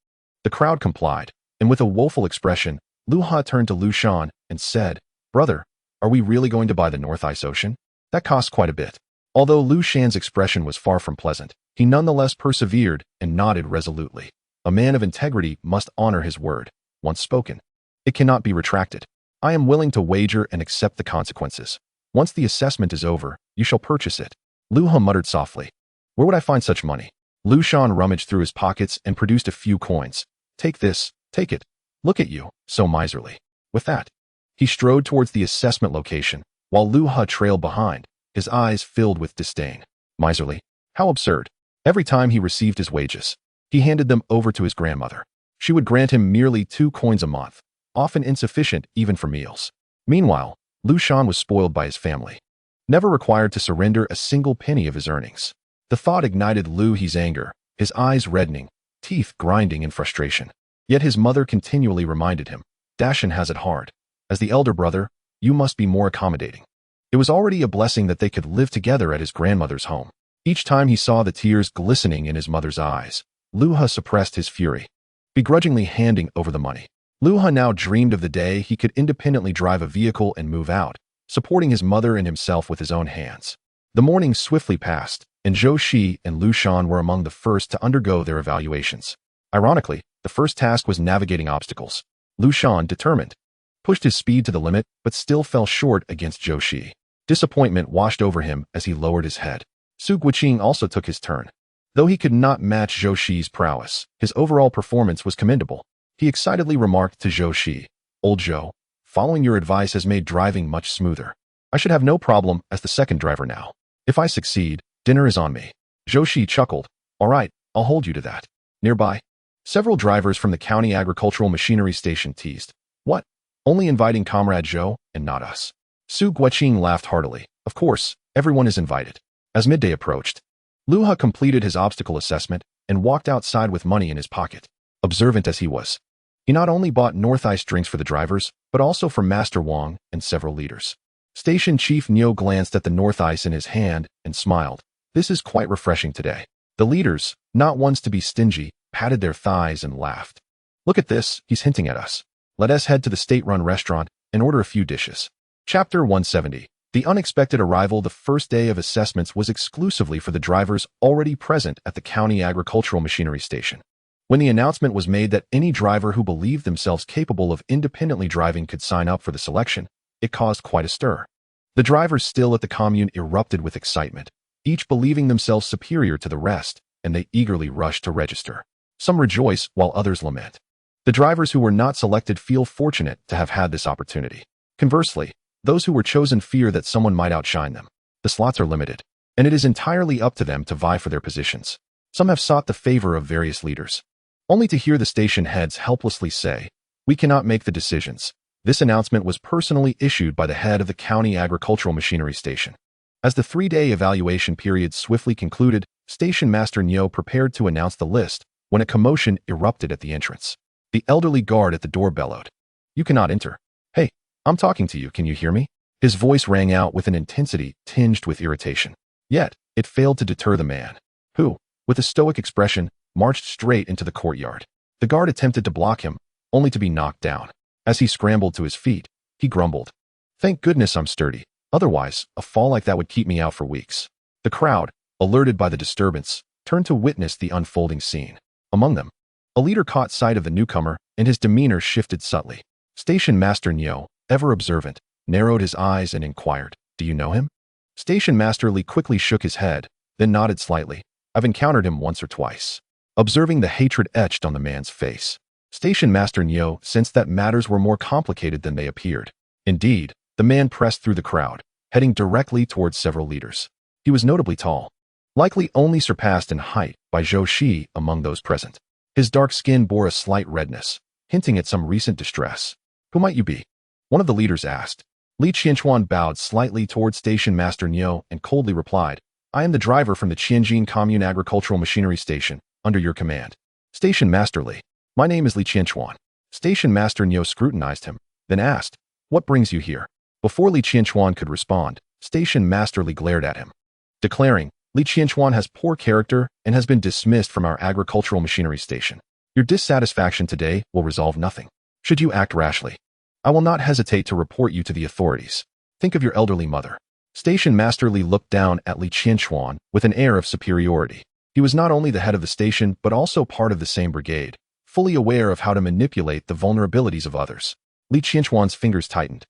The crowd complied, and with a woeful expression, Lu Ha turned to Lu Shan and said, "Brother, are we really going to buy the North Ice Ocean? That costs quite a bit." Although Lu Shan's expression was far from pleasant, he nonetheless persevered and nodded resolutely. A man of integrity must honor his word. Once spoken, it cannot be retracted. "I am willing to wager and accept the consequences. Once the assessment is over, you shall purchase it." Lu Ha muttered softly. "Where would I find such money?" Lu Shan rummaged through his pockets and produced a few coins. "Take this, take it. Look at you, so miserly." With that, he strode towards the assessment location, while Lu Ha trailed behind, his eyes filled with disdain. Miserly? How absurd. Every time he received his wages, he handed them over to his grandmother. She would grant him merely 2 coins a month, often insufficient even for meals. Meanwhile, Lu Shan was spoiled by his family, never required to surrender a single penny of his earnings. The thought ignited Lu He's anger, his eyes reddening, teeth grinding in frustration. Yet his mother continually reminded him, "Dashan has it hard. As the elder brother, you must be more accommodating." It was already a blessing that they could live together at his grandmother's home. Each time he saw the tears glistening in his mother's eyes, Lu Ha suppressed his fury, begrudgingly handing over the money. Lu Ha now dreamed of the day he could independently drive a vehicle and move out, supporting his mother and himself with his own hands. The morning swiftly passed, and Zhou Shiyi and Lu Shan were among the first to undergo their evaluations. Ironically, the first task was navigating obstacles. Lu Shan, determined, pushed his speed to the limit, but still fell short against Zhou Shiyi. Disappointment washed over him as he lowered his head. Su Guiqing also took his turn. Though he could not match Zhou Shiyi's prowess, his overall performance was commendable. He excitedly remarked to Zhou Shiyi, "Old Zhou, following your advice has made driving much smoother. I should have no problem as the second driver now. If I succeed, dinner is on me." Zhou Shiyi chuckled. "All right, I'll hold you to that." Nearby, several drivers from the county agricultural machinery station teased, "What? Only inviting Comrade Zhou and not us?" Su Guiqing laughed heartily. "Of course, everyone is invited." As midday approached, Lu Ha completed his obstacle assessment and walked outside with money in his pocket. Observant as he was, he not only bought North Ice drinks for the drivers, but also for Master Wang and several leaders. Station Chief Niu glanced at the North Ice in his hand and smiled. "This is quite refreshing today." The leaders, not ones to be stingy, patted their thighs and laughed. "Look at this, he's hinting at us. Let us head to the state-run restaurant and order a few dishes." Chapter 170. The unexpected arrival the first day of assessments was exclusively for the drivers already present at the county agricultural machinery station. When the announcement was made that any driver who believed themselves capable of independently driving could sign up for the selection, it caused quite a stir. The drivers still at the commune erupted with excitement, each believing themselves superior to the rest, and they eagerly rushed to register. Some rejoice while others lament. The drivers who were not selected feel fortunate to have had this opportunity. Conversely, those who were chosen fear that someone might outshine them. The slots are limited, and it is entirely up to them to vie for their positions. Some have sought the favor of various leaders, only to hear the station heads helplessly say, "We cannot make the decisions. This announcement was personally issued by the head of the county agricultural machinery station. As the 3-day evaluation period swiftly concluded, Station Master Nyo prepared to announce the list when a commotion erupted at the entrance. The elderly guard at the door bellowed, "You cannot enter." "Hey, I'm talking to you, can you hear me?" His voice rang out with an intensity tinged with irritation. Yet, it failed to deter the man, who, with a stoic expression, marched straight into the courtyard. The guard attempted to block him, only to be knocked down. As he scrambled to his feet, he grumbled, "Thank goodness I'm sturdy. Otherwise, a fall like that would keep me out for weeks." The crowd, alerted by the disturbance, turned to witness the unfolding scene. Among them, a leader caught sight of the newcomer, and his demeanor shifted subtly. Station Master Nyo, ever observant, narrowed his eyes and inquired, "Do you know him?" Station Master Li quickly shook his head, then nodded slightly. "I've encountered him once or twice." Observing the hatred etched on the man's face, Station Master Nyo sensed that matters were more complicated than they appeared. Indeed, the man pressed through the crowd, heading directly towards several leaders. He was notably tall, likely only surpassed in height by Zhou Shiyi among those present. His dark skin bore a slight redness, hinting at some recent distress. "Who might you be?" one of the leaders asked. Li Qianchuan bowed slightly towards Station Master Nyo and coldly replied, "I am the driver from the Qianjin Commune Agricultural Machinery Station, under your command." "Station Master Li, my name is Li Qianchuan." Station Master Nyo scrutinized him, then asked, "What brings you here?" Before Li Qianchuan could respond, Station Master Li glared at him, declaring, "Li Qianchuan has poor character and has been dismissed from our agricultural machinery station. Your dissatisfaction today will resolve nothing. Should you act rashly, I will not hesitate to report you to the authorities. Think of your elderly mother." Station Master Li looked down at Li Qianchuan with an air of superiority. He was not only the head of the station but also part of the same brigade, fully aware of how to manipulate the vulnerabilities of others. Li Qianchuan's fingers tightened,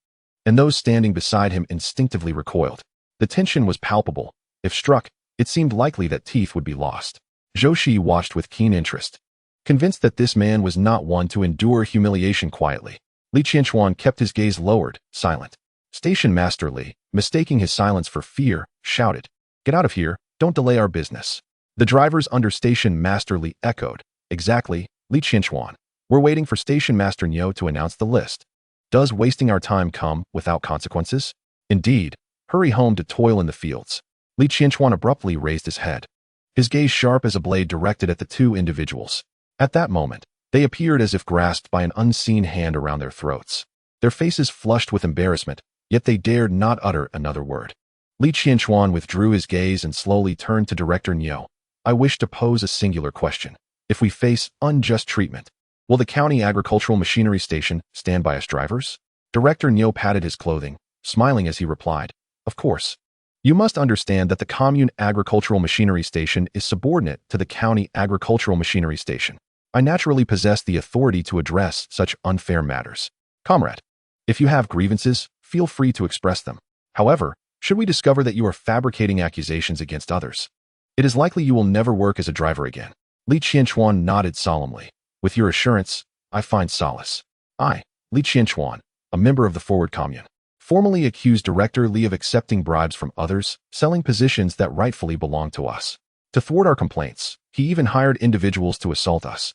and those standing beside him instinctively recoiled. The tension was palpable. If struck, it seemed likely that teeth would be lost. Zhou Shiyi watched with keen interest, convinced that this man was not one to endure humiliation quietly. Li Qianchuan kept his gaze lowered, silent. Station Master Li, mistaking his silence for fear, shouted, "Get out of here, don't delay our business." The drivers under Station Master Li echoed, "Exactly, Li Qianchuan. We're waiting for Station Master Nyo to announce the list. Does wasting our time come without consequences? Indeed, hurry home to toil in the fields." Li Qianchuan abruptly raised his head, his gaze sharp as a blade directed at the two individuals. At that moment, they appeared as if grasped by an unseen hand around their throats. Their faces flushed with embarrassment, yet they dared not utter another word. Li Qianchuan withdrew his gaze and slowly turned to Director Nyo. "I wish to pose a singular question. If we face unjust treatment, will the county agricultural machinery station stand by us drivers?" Director Nyo patted his clothing, smiling as he replied, "Of course. You must understand that the commune agricultural machinery station is subordinate to the county agricultural machinery station. I naturally possess the authority to address such unfair matters. Comrade, if you have grievances, feel free to express them. However, should we discover that you are fabricating accusations against others, it is likely you will never work as a driver again." Li Qianchuan nodded solemnly. "With your assurance, I find solace. I, Li Qianchuan, a member of the Forward Commune, formally accused Director Li of accepting bribes from others, selling positions that rightfully belong to us. To thwart our complaints, he even hired individuals to assault us.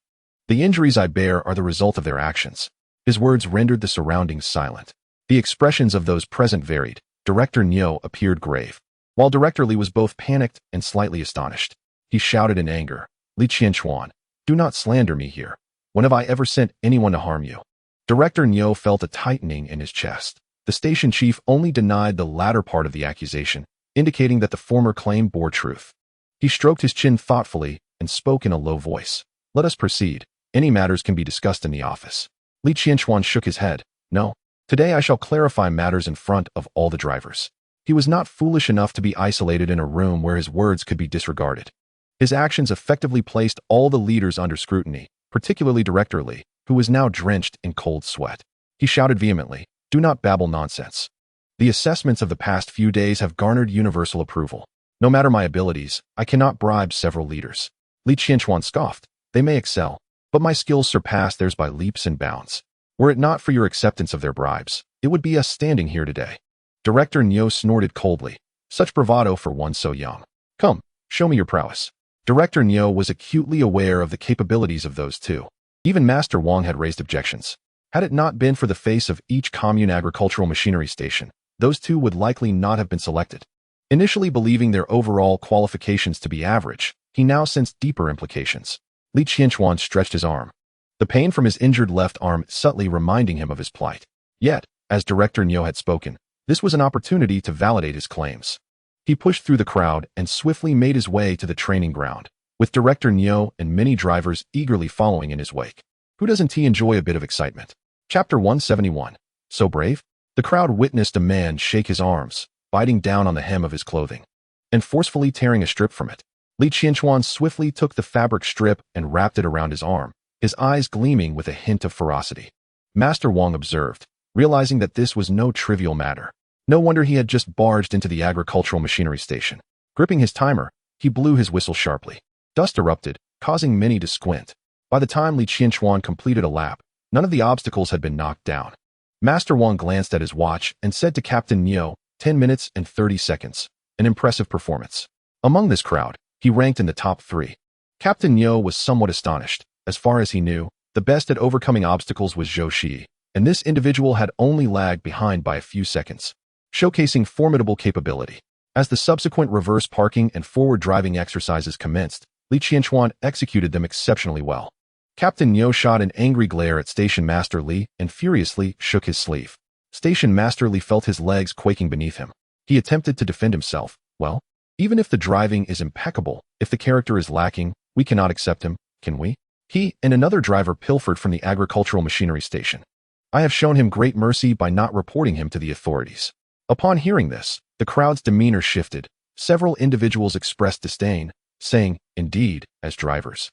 The injuries I bear are the result of their actions." His words rendered the surroundings silent. The expressions of those present varied. Director Nyo appeared grave, while Director Li was both panicked and slightly astonished. He shouted in anger, "Li Qianchuan, do not slander me here. When have I ever sent anyone to harm you?" Director Nyo felt a tightening in his chest. The station chief only denied the latter part of the accusation, indicating that the former claim bore truth. He stroked his chin thoughtfully and spoke in a low voice. "Let us proceed. Any matters can be discussed in the office." Li Qianchuan shook his head. "No. Today I shall clarify matters in front of all the drivers." He was not foolish enough to be isolated in a room where his words could be disregarded. His actions effectively placed all the leaders under scrutiny, particularly Director Li, who was now drenched in cold sweat. He shouted vehemently, "Do not babble nonsense. The assessments of the past few days have garnered universal approval. No matter my abilities, I cannot bribe several leaders." Li Qianchuan scoffed, "They may excel, but my skills surpass theirs by leaps and bounds. Were it not for your acceptance of their bribes, it would be us standing here today." Director Nyo snorted coldly. "Such bravado for one so young. Come, show me your prowess." Director Nyo was acutely aware of the capabilities of those two. Even Master Wang had raised objections. Had it not been for the face of each commune agricultural machinery station, those two would likely not have been selected. Initially believing their overall qualifications to be average, he now sensed deeper implications. Li Qianquan stretched his arm, the pain from his injured left arm subtly reminding him of his plight. Yet, as Director Niu had spoken, this was an opportunity to validate his claims. He pushed through the crowd and swiftly made his way to the training ground, with Director Niu and many drivers eagerly following in his wake. Who doesn't enjoy a bit of excitement? Chapter 171. So brave? The crowd witnessed a man shake his arms, biting down on the hem of his clothing, and forcefully tearing a strip from it. Li Qianquan swiftly took the fabric strip and wrapped it around his arm, his eyes gleaming with a hint of ferocity. Master Wang observed, realizing that this was no trivial matter. No wonder he had just barged into the agricultural machinery station. Gripping his timer, he blew his whistle sharply. Dust erupted, causing many to squint. By the time Li Qianquan completed a lap, none of the obstacles had been knocked down. Master Wang glanced at his watch and said to Captain Niu, 10 minutes and 30 seconds. An impressive performance. Among this crowd, he ranked in the top 3. Captain Niu was somewhat astonished. As far as he knew, the best at overcoming obstacles was Zhou Shiyi, and this individual had only lagged behind by a few seconds, showcasing formidable capability. As the subsequent reverse parking and forward driving exercises commenced, Li Qianquan executed them exceptionally well. Captain Niu shot an angry glare at Station Master Li and furiously shook his sleeve. Station Master Li felt his legs quaking beneath him. He attempted to defend himself. Well, even if the driving is impeccable, if the character is lacking, we cannot accept him, can we? He and another driver pilfered from the agricultural machinery station. I have shown him great mercy by not reporting him to the authorities. Upon hearing this, the crowd's demeanor shifted. Several individuals expressed disdain, saying, indeed, as drivers,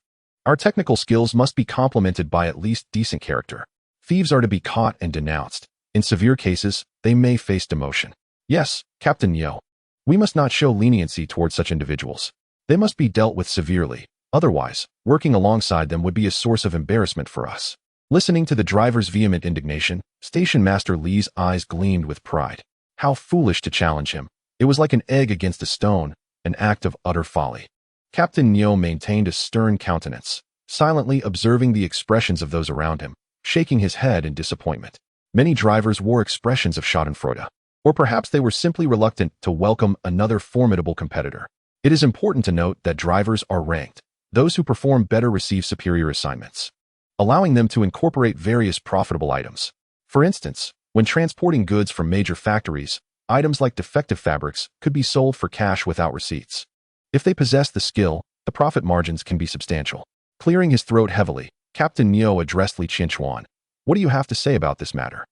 our technical skills must be complemented by at least decent character. Thieves are to be caught and denounced. In severe cases, they may face demotion. Yes, Captain Niu. We must not show leniency towards such individuals. They must be dealt with severely. Otherwise, working alongside them would be a source of embarrassment for us. Listening to the driver's vehement indignation, Station Master Li's eyes gleamed with pride. How foolish to challenge him. It was like an egg against a stone, an act of utter folly. Captain Niu maintained a stern countenance, silently observing the expressions of those around him, shaking his head in disappointment. Many drivers wore expressions of schadenfreude, or perhaps they were simply reluctant to welcome another formidable competitor. It is important to note that drivers are ranked. Those who perform better receive superior assignments, allowing them to incorporate various profitable items. For instance, when transporting goods from major factories, items like defective fabrics could be sold for cash without receipts. If they possess the skill, the profit margins can be substantial. Clearing his throat heavily, Captain Niu addressed Li Qianquan. What do you have to say about this matter?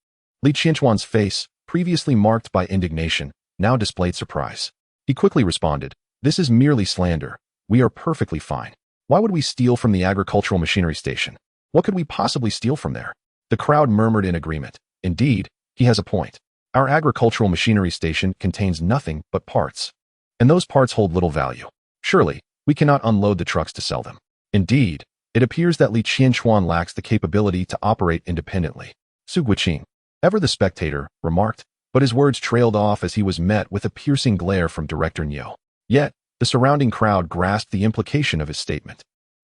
Li Qianquan's face, previously marked by indignation, now displayed surprise. He quickly responded, this is merely slander. We are perfectly fine. Why would we steal from the agricultural machinery station? What could we possibly steal from there? The crowd murmured in agreement. Indeed, he has a point. Our agricultural machinery station contains nothing but parts, and those parts hold little value. Surely, we cannot unload the trucks to sell them. Indeed, it appears that Li Qianquan lacks the capability to operate independently. Su Guiqing, ever the spectator, remarked, but his words trailed off as he was met with a piercing glare from Director Niu. Yet, the surrounding crowd grasped the implication of his statement.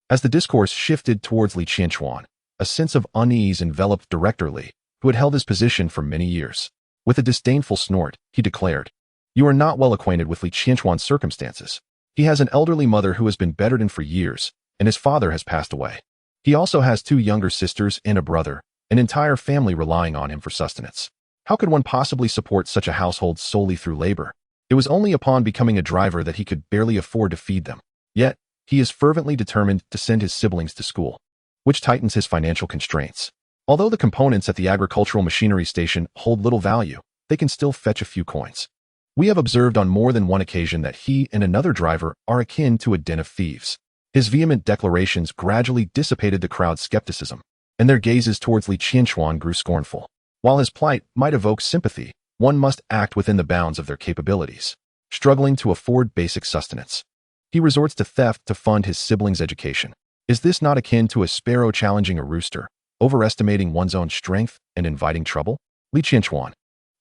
As the discourse shifted towards Li Qianquan, a sense of unease enveloped Director Li, who had held his position for many years. With a disdainful snort, he declared, you are not well acquainted with Li Qianquan's circumstances. He has an elderly mother who has been bedridden for years, and his father has passed away. He also has 2 younger sisters and a brother, an entire family relying on him for sustenance. How could one possibly support such a household solely through labor? It was only upon becoming a driver that he could barely afford to feed them. Yet, he is fervently determined to send his siblings to school, which tightens his financial constraints. Although the components at the agricultural machinery station hold little value, they can still fetch a few coins. We have observed on more than one occasion that he and another driver are akin to a den of thieves. His vehement declarations gradually dissipated the crowd's skepticism, and their gazes towards Li Qianquan grew scornful. While his plight might evoke sympathy, one must act within the bounds of their capabilities. Struggling to afford basic sustenance, he resorts to theft to fund his siblings' education. Is this not akin to a sparrow challenging a rooster, overestimating one's own strength and inviting trouble? Li Qianquan,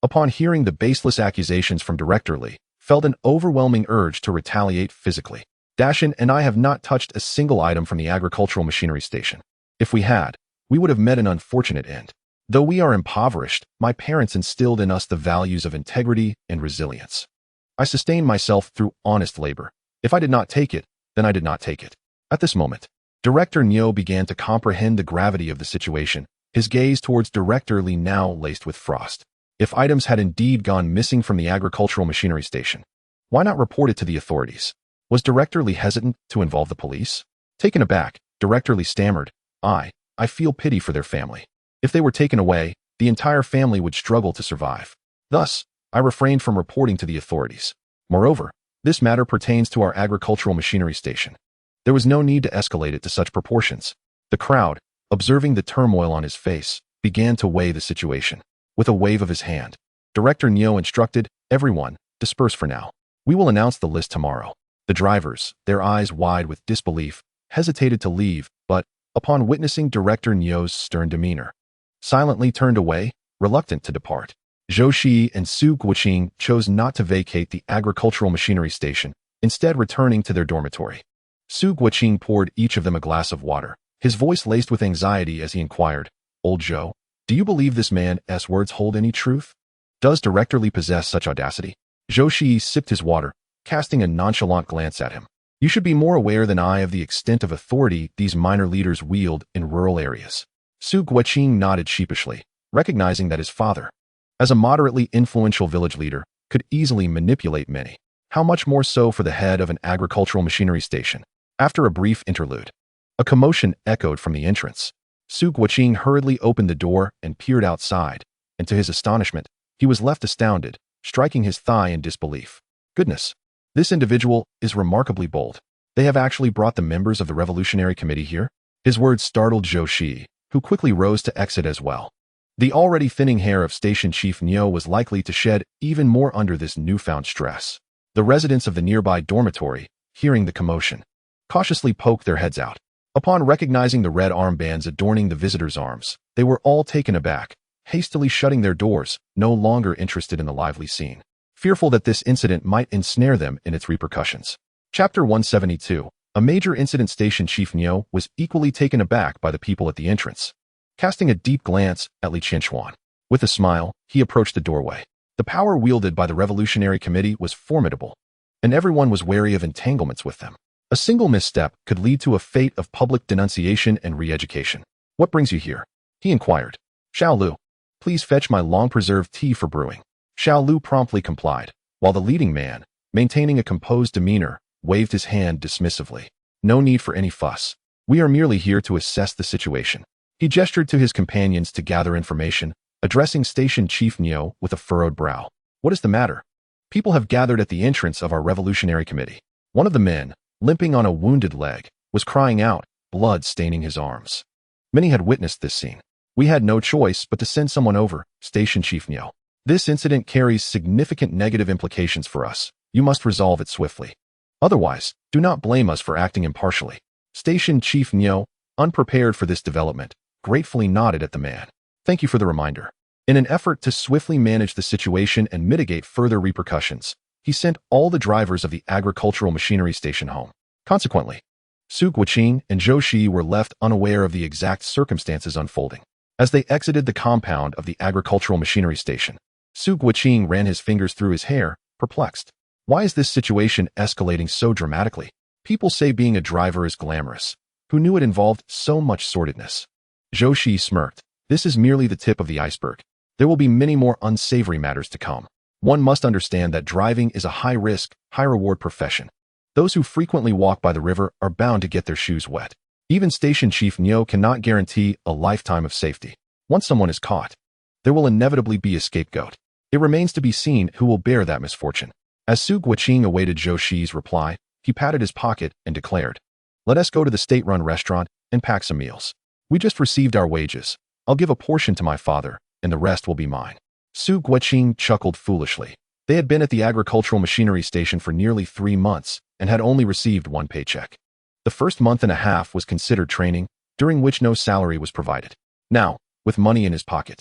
upon hearing the baseless accusations from Director Li, felt an overwhelming urge to retaliate physically. Dashin and I have not touched a single item from the agricultural machinery station. If we had, we would have met an unfortunate end. Though we are impoverished, my parents instilled in us the values of integrity and resilience. I sustained myself through honest labor. If I did not take it, then I did not take it. At this moment, Director Nyo began to comprehend the gravity of the situation, his gaze towards Director Li now laced with frost. If items had indeed gone missing from the agricultural machinery station, why not report it to the authorities? Was Director Li hesitant to involve the police? Taken aback, Director Li stammered, I feel pity for their family. If they were taken away, the entire family would struggle to survive. Thus, I refrained from reporting to the authorities. Moreover, this matter pertains to our agricultural machinery station. There was no need to escalate it to such proportions. The crowd, observing the turmoil on his face, began to weigh the situation. With a wave of his hand, Director Nyo instructed, everyone, disperse for now. We will announce the list tomorrow. The drivers, their eyes wide with disbelief, hesitated to leave, but, upon witnessing Director Nyo's stern demeanor, silently turned away, reluctant to depart. Zhou Shiyi and Su Guoqing chose not to vacate the agricultural machinery station, instead returning to their dormitory. Su Guoqing poured each of them a glass of water, his voice laced with anxiety as he inquired, Old Zhou, do you believe this man's words hold any truth? Does Director Li possess such audacity? Zhou Shiyi sipped his water, casting a nonchalant glance at him. You should be more aware than I of the extent of authority these minor leaders wield in rural areas. Su Guoqing nodded sheepishly, recognizing that his father, as a moderately influential village leader, could easily manipulate many. How much more so for the head of an agricultural machinery station? After a brief interlude, a commotion echoed from the entrance. Su Guoqing hurriedly opened the door and peered outside, and to his astonishment, he was left astounded, striking his thigh in disbelief. Goodness, this individual is remarkably bold. They have actually brought the members of the Revolutionary Committee here? His words startled Zhou Shiyi, who quickly rose to exit as well. The already thinning hair of Station Chief Nyo was likely to shed even more under this newfound stress. The residents of the nearby dormitory, hearing the commotion, cautiously poked their heads out. Upon recognizing the red armbands adorning the visitors' arms, they were all taken aback, hastily shutting their doors, no longer interested in the lively scene, fearful that this incident might ensnare them in its repercussions. Chapter 172. A major incident. Station Chief Nyo was equally taken aback by the people at the entrance. Casting a deep glance at Li Qianquan, with a smile, he approached the doorway. The power wielded by the Revolutionary Committee was formidable, and everyone was wary of entanglements with them. A single misstep could lead to a fate of public denunciation and re-education. What brings you here? He inquired. Xiao Lu, please fetch my long-preserved tea for brewing. Xiao Lu promptly complied, while the leading man, maintaining a composed demeanor, waved his hand dismissively. No need for any fuss. We are merely here to assess the situation. He gestured to his companions to gather information, addressing Station Chief Nyo with a furrowed brow. What is the matter? People have gathered at the entrance of our Revolutionary Committee. One of the men, limping on a wounded leg, was crying out, blood staining his arms. Many had witnessed this scene. We had no choice but to send someone over, Station Chief Nyo. This incident carries significant negative implications for us. You must resolve it swiftly. Otherwise, do not blame us for acting impartially. Station Chief Nyo, unprepared for this development, gratefully nodded at the man. Thank you for the reminder. In an effort to swiftly manage the situation and mitigate further repercussions, he sent all the drivers of the agricultural machinery station home. Consequently, Su Guoqing and Zhou Shiyi were left unaware of the exact circumstances unfolding. As they exited the compound of the agricultural machinery station, Su Guoqing ran his fingers through his hair, perplexed. Why is this situation escalating so dramatically? People say being a driver is glamorous. Who knew it involved so much sordidness? Zhou Shiyi smirked. This is merely the tip of the iceberg. There will be many more unsavory matters to come. One must understand that driving is a high-risk, high-reward profession. Those who frequently walk by the river are bound to get their shoes wet. Even Station Chief Nyo cannot guarantee a lifetime of safety. Once someone is caught, there will inevitably be a scapegoat. It remains to be seen who will bear that misfortune. As Su Guoqing awaited Zhou Shiyi's reply, he patted his pocket and declared, Let us go to the state-run restaurant and pack some meals. We just received our wages. I'll give a portion to my father, and the rest will be mine. Su Guoqing chuckled foolishly. They had been at the agricultural machinery station for nearly 3 months and had only received one paycheck. The first month and a half was considered training, during which no salary was provided. Now, with money in his pocket,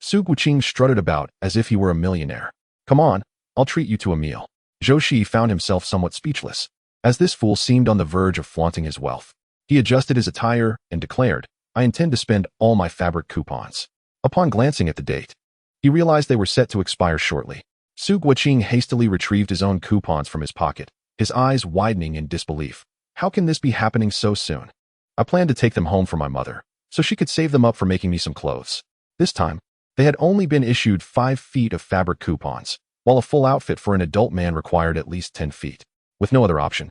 Su Guoqing strutted about as if he were a millionaire. Come on, I'll treat you to a meal. Zhou Shiyi found himself somewhat speechless, as this fool seemed on the verge of flaunting his wealth. He adjusted his attire and declared, I intend to spend all my fabric coupons. Upon glancing at the date, he realized they were set to expire shortly. Su Guoqing hastily retrieved his own coupons from his pocket, his eyes widening in disbelief. How can this be happening so soon? I planned to take them home for my mother, so she could save them up for making me some clothes. This time, they had only been issued 5 feet of fabric coupons, while a full outfit for an adult man required at least 10 feet. With no other option,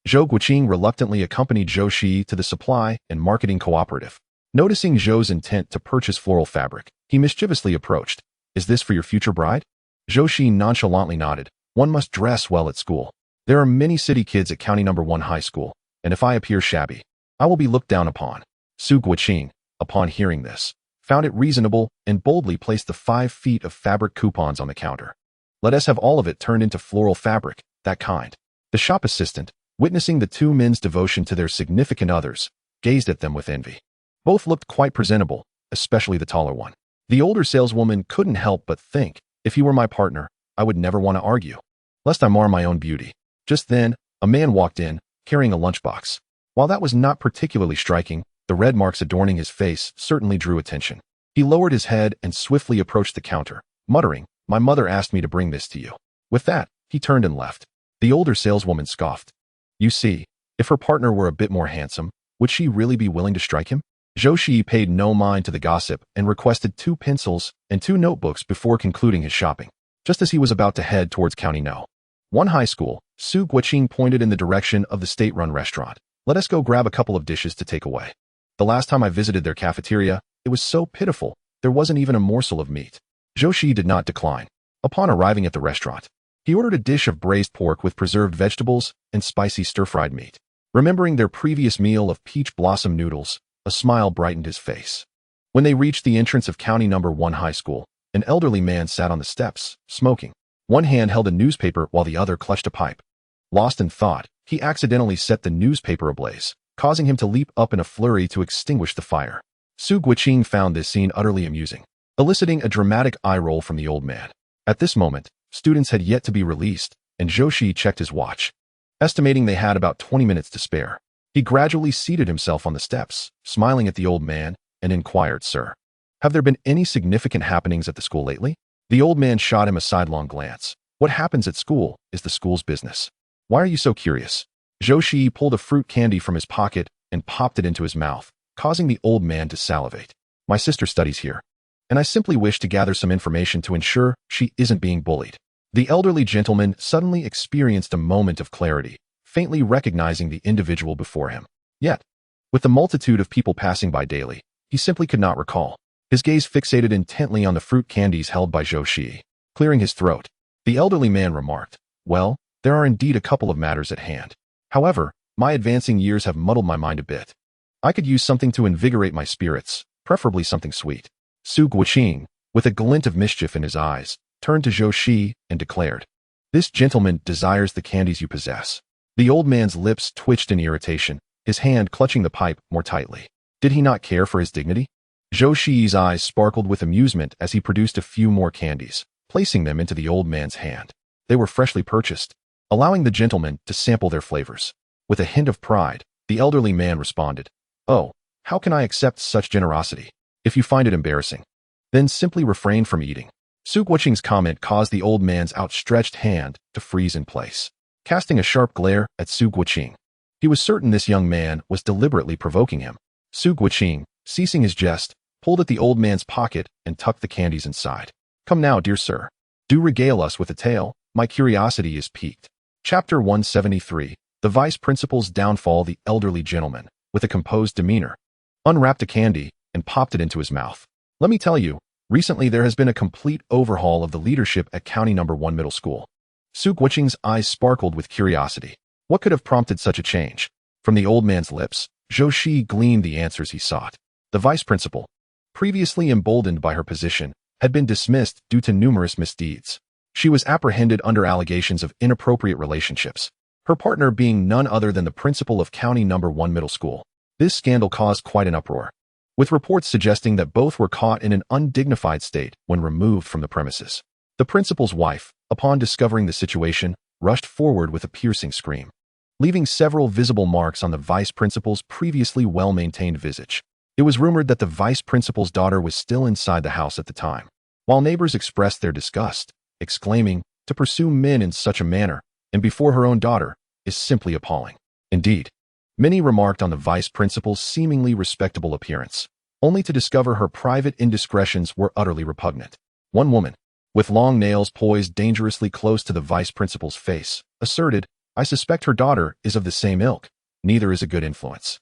Zhou Guoqing reluctantly accompanied Zhou Shiyi to the supply and marketing cooperative. Noticing Zhou's intent to purchase floral fabric, he mischievously approached. Is this for your future bride? Zhou Shiyi nonchalantly nodded. One must dress well at school. There are many city kids at County Number 1 High School, and if I appear shabby, I will be looked down upon. Su Guoqing, upon hearing this, found it reasonable and boldly placed the 5 feet of fabric coupons on the counter. Let us have all of it turned into floral fabric, that kind. The shop assistant, witnessing the two men's devotion to their significant others, gazed at them with envy. Both looked quite presentable, especially the taller one. The older saleswoman couldn't help but think, if he were my partner, I would never want to argue, lest I mar my own beauty. Just then, a man walked in, carrying a lunchbox. While that was not particularly striking, the red marks adorning his face certainly drew attention. He lowered his head and swiftly approached the counter, muttering, "My mother asked me to bring this to you." With that, he turned and left. The older saleswoman scoffed. You see, if her partner were a bit more handsome, would she really be willing to strike him? Zhou Shiyi paid no mind to the gossip and requested 2 pencils and 2 notebooks before concluding his shopping. Just as he was about to head towards County No. 1 High School, Su Guoqing pointed in the direction of the state-run restaurant. Let us go grab a couple of dishes to take away. The last time I visited their cafeteria, it was so pitiful, there wasn't even a morsel of meat. Zhou Shiyi did not decline. Upon arriving at the restaurant, he ordered a dish of braised pork with preserved vegetables and spicy stir-fried meat. Remembering their previous meal of peach blossom noodles, a smile brightened his face. When they reached the entrance of County Number 1 High School, an elderly man sat on the steps, smoking. One hand held a newspaper while the other clutched a pipe. Lost in thought, he accidentally set the newspaper ablaze, causing him to leap up in a flurry to extinguish the fire. Su Guoqing found this scene utterly amusing, eliciting a dramatic eye roll from the old man. At this moment, students had yet to be released, and Zhou Shiyi checked his watch. Estimating they had about 20 minutes to spare, he gradually seated himself on the steps, smiling at the old man, and inquired, "Sir, have there been any significant happenings at the school lately?" The old man shot him a sidelong glance. What happens at school is the school's business. Why are you so curious? Zhou Shiyi pulled a fruit candy from his pocket and popped it into his mouth, causing the old man to salivate. My sister studies here, and I simply wish to gather some information to ensure she isn't being bullied. The elderly gentleman suddenly experienced a moment of clarity, faintly recognizing the individual before him. Yet, with the multitude of people passing by daily, he simply could not recall. His gaze fixated intently on the fruit candies held by Zhou Shiyi. Clearing his throat, the elderly man remarked, "Well, there are indeed a couple of matters at hand. However, my advancing years have muddled my mind a bit. I could use something to invigorate my spirits, preferably something sweet." Su Guoqing, with a glint of mischief in his eyes, turned to Zhou Shiyi and declared, "This gentleman desires the candies you possess." The old man's lips twitched in irritation, his hand clutching the pipe more tightly. Did he not care for his dignity? Zhou Shiyi's eyes sparkled with amusement as he produced a few more candies, placing them into the old man's hand. They were freshly purchased, allowing the gentleman to sample their flavors. With a hint of pride, the elderly man responded, "Oh, how can I accept such generosity? If you find it embarrassing, then simply refrain from eating." Su Guoqing's comment caused the old man's outstretched hand to freeze in place, casting a sharp glare at Su Guoqing. He was certain this young man was deliberately provoking him. Su Guoqing, ceasing his jest, pulled at the old man's pocket and tucked the candies inside. "Come now, dear sir. Do regale us with a tale. My curiosity is piqued." Chapter 173, The Vice Principal's Downfall. The elderly gentleman, with a composed demeanor, unwrapped a candy and popped it into his mouth. "Let me tell you, recently there has been a complete overhaul of the leadership at County Number 1 Middle School." Su Guoqing's eyes sparkled with curiosity. What could have prompted such a change? From the old man's lips, Zhou Shiyi gleaned the answers he sought. The vice principal, previously emboldened by her position, had been dismissed due to numerous misdeeds. She was apprehended under allegations of inappropriate relationships, her partner being none other than the principal of County Number 1 Middle School. This scandal caused quite an uproar, with reports suggesting that both were caught in an undignified state when removed from the premises. The principal's wife, upon discovering the situation, rushed forward with a piercing scream, leaving several visible marks on the vice principal's previously well-maintained visage. It was rumored that the vice principal's daughter was still inside the house at the time. While neighbors expressed their disgust, exclaiming, to pursue men in such a manner, and before her own daughter, is simply appalling. Indeed, many remarked on the vice principal's seemingly respectable appearance, only to discover her private indiscretions were utterly repugnant. One woman, with long nails poised dangerously close to the vice principal's face, asserted, "I suspect her daughter is of the same ilk. Neither is a good influence.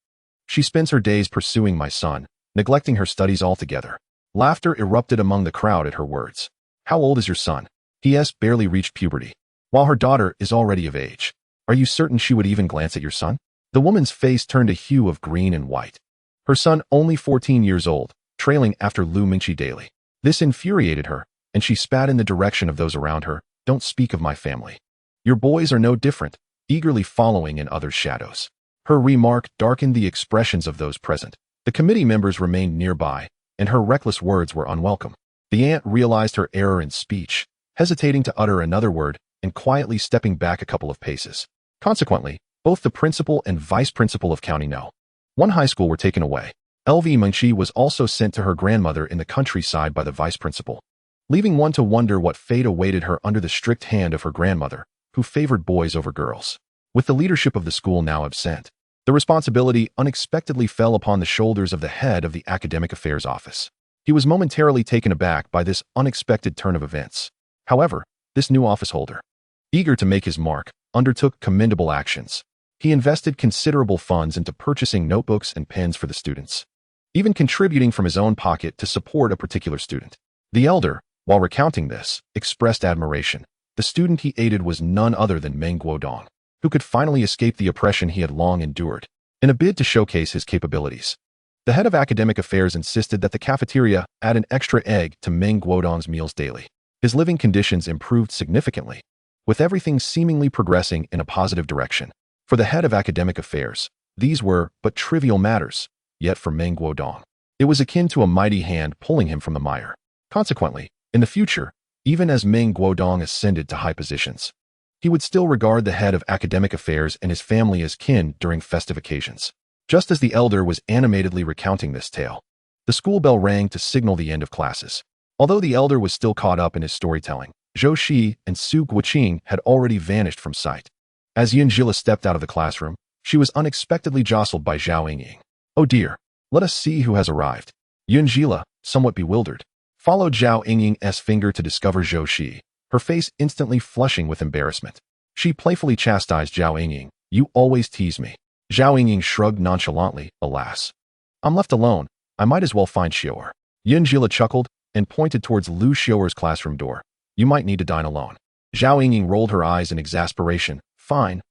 She spends her days pursuing my son, neglecting her studies altogether." Laughter erupted among the crowd at her words. "How old is your son?" He has barely reached puberty, while her daughter is already of age. "Are you certain she would even glance at your son?" The woman's face turned a hue of green and white. Her son, only 14 years old, trailing after Lu Mingqi daily. This infuriated her, and she spat in the direction of those around her. "Don't speak of my family. Your boys are no different," eagerly following in others' shadows. Her remark darkened the expressions of those present. The committee members remained nearby, and her reckless words were unwelcome. The aunt realized her error in speech, hesitating to utter another word and quietly stepping back a couple of paces. Consequently, both the principal and vice principal of County No. 1 high school were taken away. Lv Mengqi was also sent to her grandmother in the countryside by the vice principal, leaving one to wonder what fate awaited her under the strict hand of her grandmother, who favored boys over girls. With the leadership of the school now absent, the responsibility unexpectedly fell upon the shoulders of the head of the Academic Affairs Office. He was momentarily taken aback by this unexpected turn of events. However, this new office holder, eager to make his mark, undertook commendable actions. He invested considerable funds into purchasing notebooks and pens for the students, even contributing from his own pocket to support a particular student. The elder, while recounting this, expressed admiration. The student he aided was none other than Meng Guodong, who could finally escape the oppression he had long endured. In a bid to showcase his capabilities, the head of academic affairs insisted that the cafeteria add an extra egg to Meng Guodong's meals daily. His living conditions improved significantly, with everything seemingly progressing in a positive direction. For the head of academic affairs, these were but trivial matters, yet for Meng Guodong, it was akin to a mighty hand pulling him from the mire. Consequently, in the future, even as Meng Guodong ascended to high positions, he would still regard the head of academic affairs and his family as kin during festive occasions. Just as the elder was animatedly recounting this tale, the school bell rang to signal the end of classes. Although the elder was still caught up in his storytelling, Zhou Shiyi and Su Guoqing had already vanished from sight. As Yunjila stepped out of the classroom, she was unexpectedly jostled by Zhao Yingying. "Oh dear, let us see who has arrived." Yunjila, somewhat bewildered, followed Zhao Yingying's finger to discover Zhou Shiyi, her face instantly flushing with embarrassment. She playfully chastised Zhao Yingying. "You always tease me." Zhao Yingying shrugged nonchalantly. "Alas, I'm left alone. I might as well find Xiaoer." Yunjila chuckled and pointed towards Lu Xiaoer's classroom door. "You might need to dine alone." Zhao Yingying rolled her eyes in exasperation. Fine.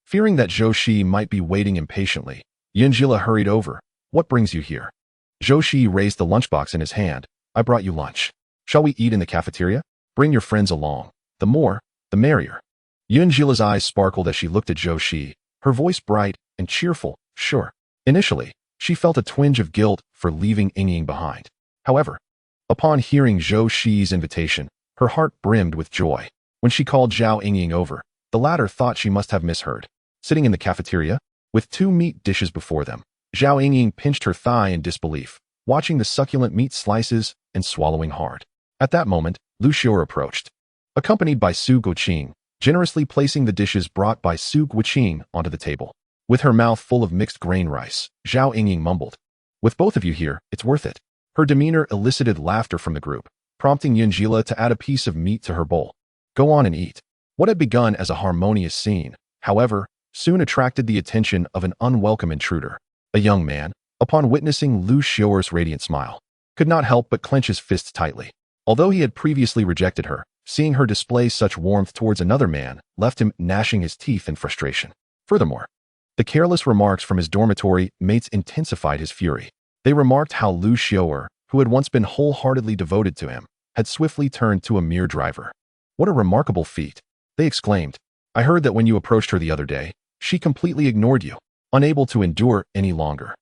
Fearing that Zhou Shiyi might be waiting impatiently, Yunjila hurried over. "What brings you here?" Zhou Shiyi raised the lunchbox in his hand. "I brought you lunch. Shall we eat in the cafeteria? Bring your friends along. The more, the merrier." Yunjila's eyes sparkled as she looked at Zhou Shiyi, her voice bright and cheerful. "Sure." Initially, she felt a twinge of guilt for leaving Yingying behind. However, upon hearing Zhou Shiyi's invitation, her heart brimmed with joy. When she called Zhao Yingying over, the latter thought she must have misheard. Sitting in the cafeteria, with 2 meat dishes before them, Zhao Yingying pinched her thigh in disbelief, watching the succulent meat slices and swallowing hard. At that moment, Lu Xiaoer approached, accompanied by Su Guoqing, generously placing the dishes brought by Su Guoqing onto the table. With her mouth full of mixed grain rice, Zhao Yingying mumbled, "With both of you here, it's worth it." Her demeanor elicited laughter from the group, prompting Yunjila to add a piece of meat to her bowl. "Go on and eat." What had begun as a harmonious scene, however, soon attracted the attention of an unwelcome intruder. A young man, upon witnessing Lu Xiaoer's radiant smile, could not help but clench his fists tightly. Although he had previously rejected her, seeing her display such warmth towards another man left him gnashing his teeth in frustration. Furthermore, the careless remarks from his dormitory mates intensified his fury. They remarked how Lu Xiaoer, who had once been wholeheartedly devoted to him, had swiftly turned to a mere driver. "What a remarkable feat," they exclaimed. "I heard that when you approached her the other day, she completely ignored you, unable to endure any longer."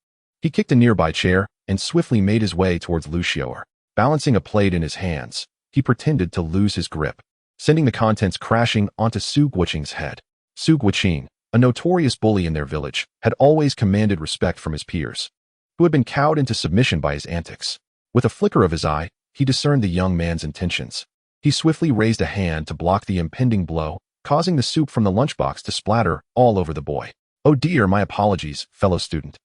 He kicked a nearby chair and swiftly made his way towards Lu Xiaoer. Balancing a plate in his hands, he pretended to lose his grip, sending the contents crashing onto Su Guoqing's head. Su Guoqing, a notorious bully in their village, had always commanded respect from his peers. who had been cowed into submission by his antics. With a flicker of his eye, he discerned the young man's intentions. He swiftly raised a hand to block the impending blow, causing the soup from the lunchbox to splatter all over the boy. "Oh dear, my apologies, fellow student."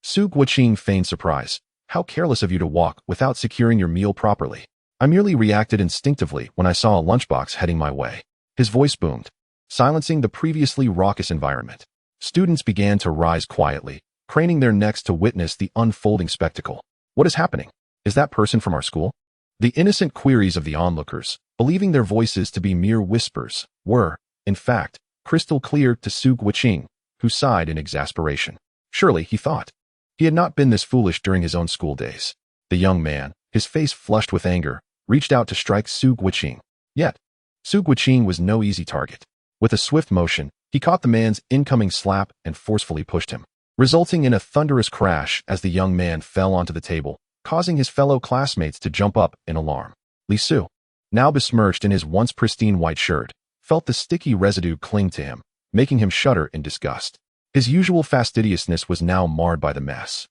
Zhou Shiyi feigned surprise. "How careless of you to walk without securing your meal properly. I merely reacted instinctively when I saw a lunchbox heading my way." His voice boomed, silencing the previously raucous environment. Students began to rise quietly, craning their necks to witness the unfolding spectacle. "What is happening? Is that person from our school?" The innocent queries of the onlookers, believing their voices to be mere whispers, were, in fact, crystal clear to Zhou Shiyi, who sighed in exasperation. Surely, he thought, he had not been this foolish during his own school days. The young man, his face flushed with anger, reached out to strike Zhou Shiyi. Yet, Zhou Shiyi was no easy target. With a swift motion, he caught the man's incoming slap and forcefully pushed him, resulting in a thunderous crash as the young man fell onto the table, causing his fellow classmates to jump up in alarm. Li Su, now besmirched in his once pristine white shirt, felt the sticky residue cling to him, making him shudder in disgust. His usual fastidiousness was now marred by the mess.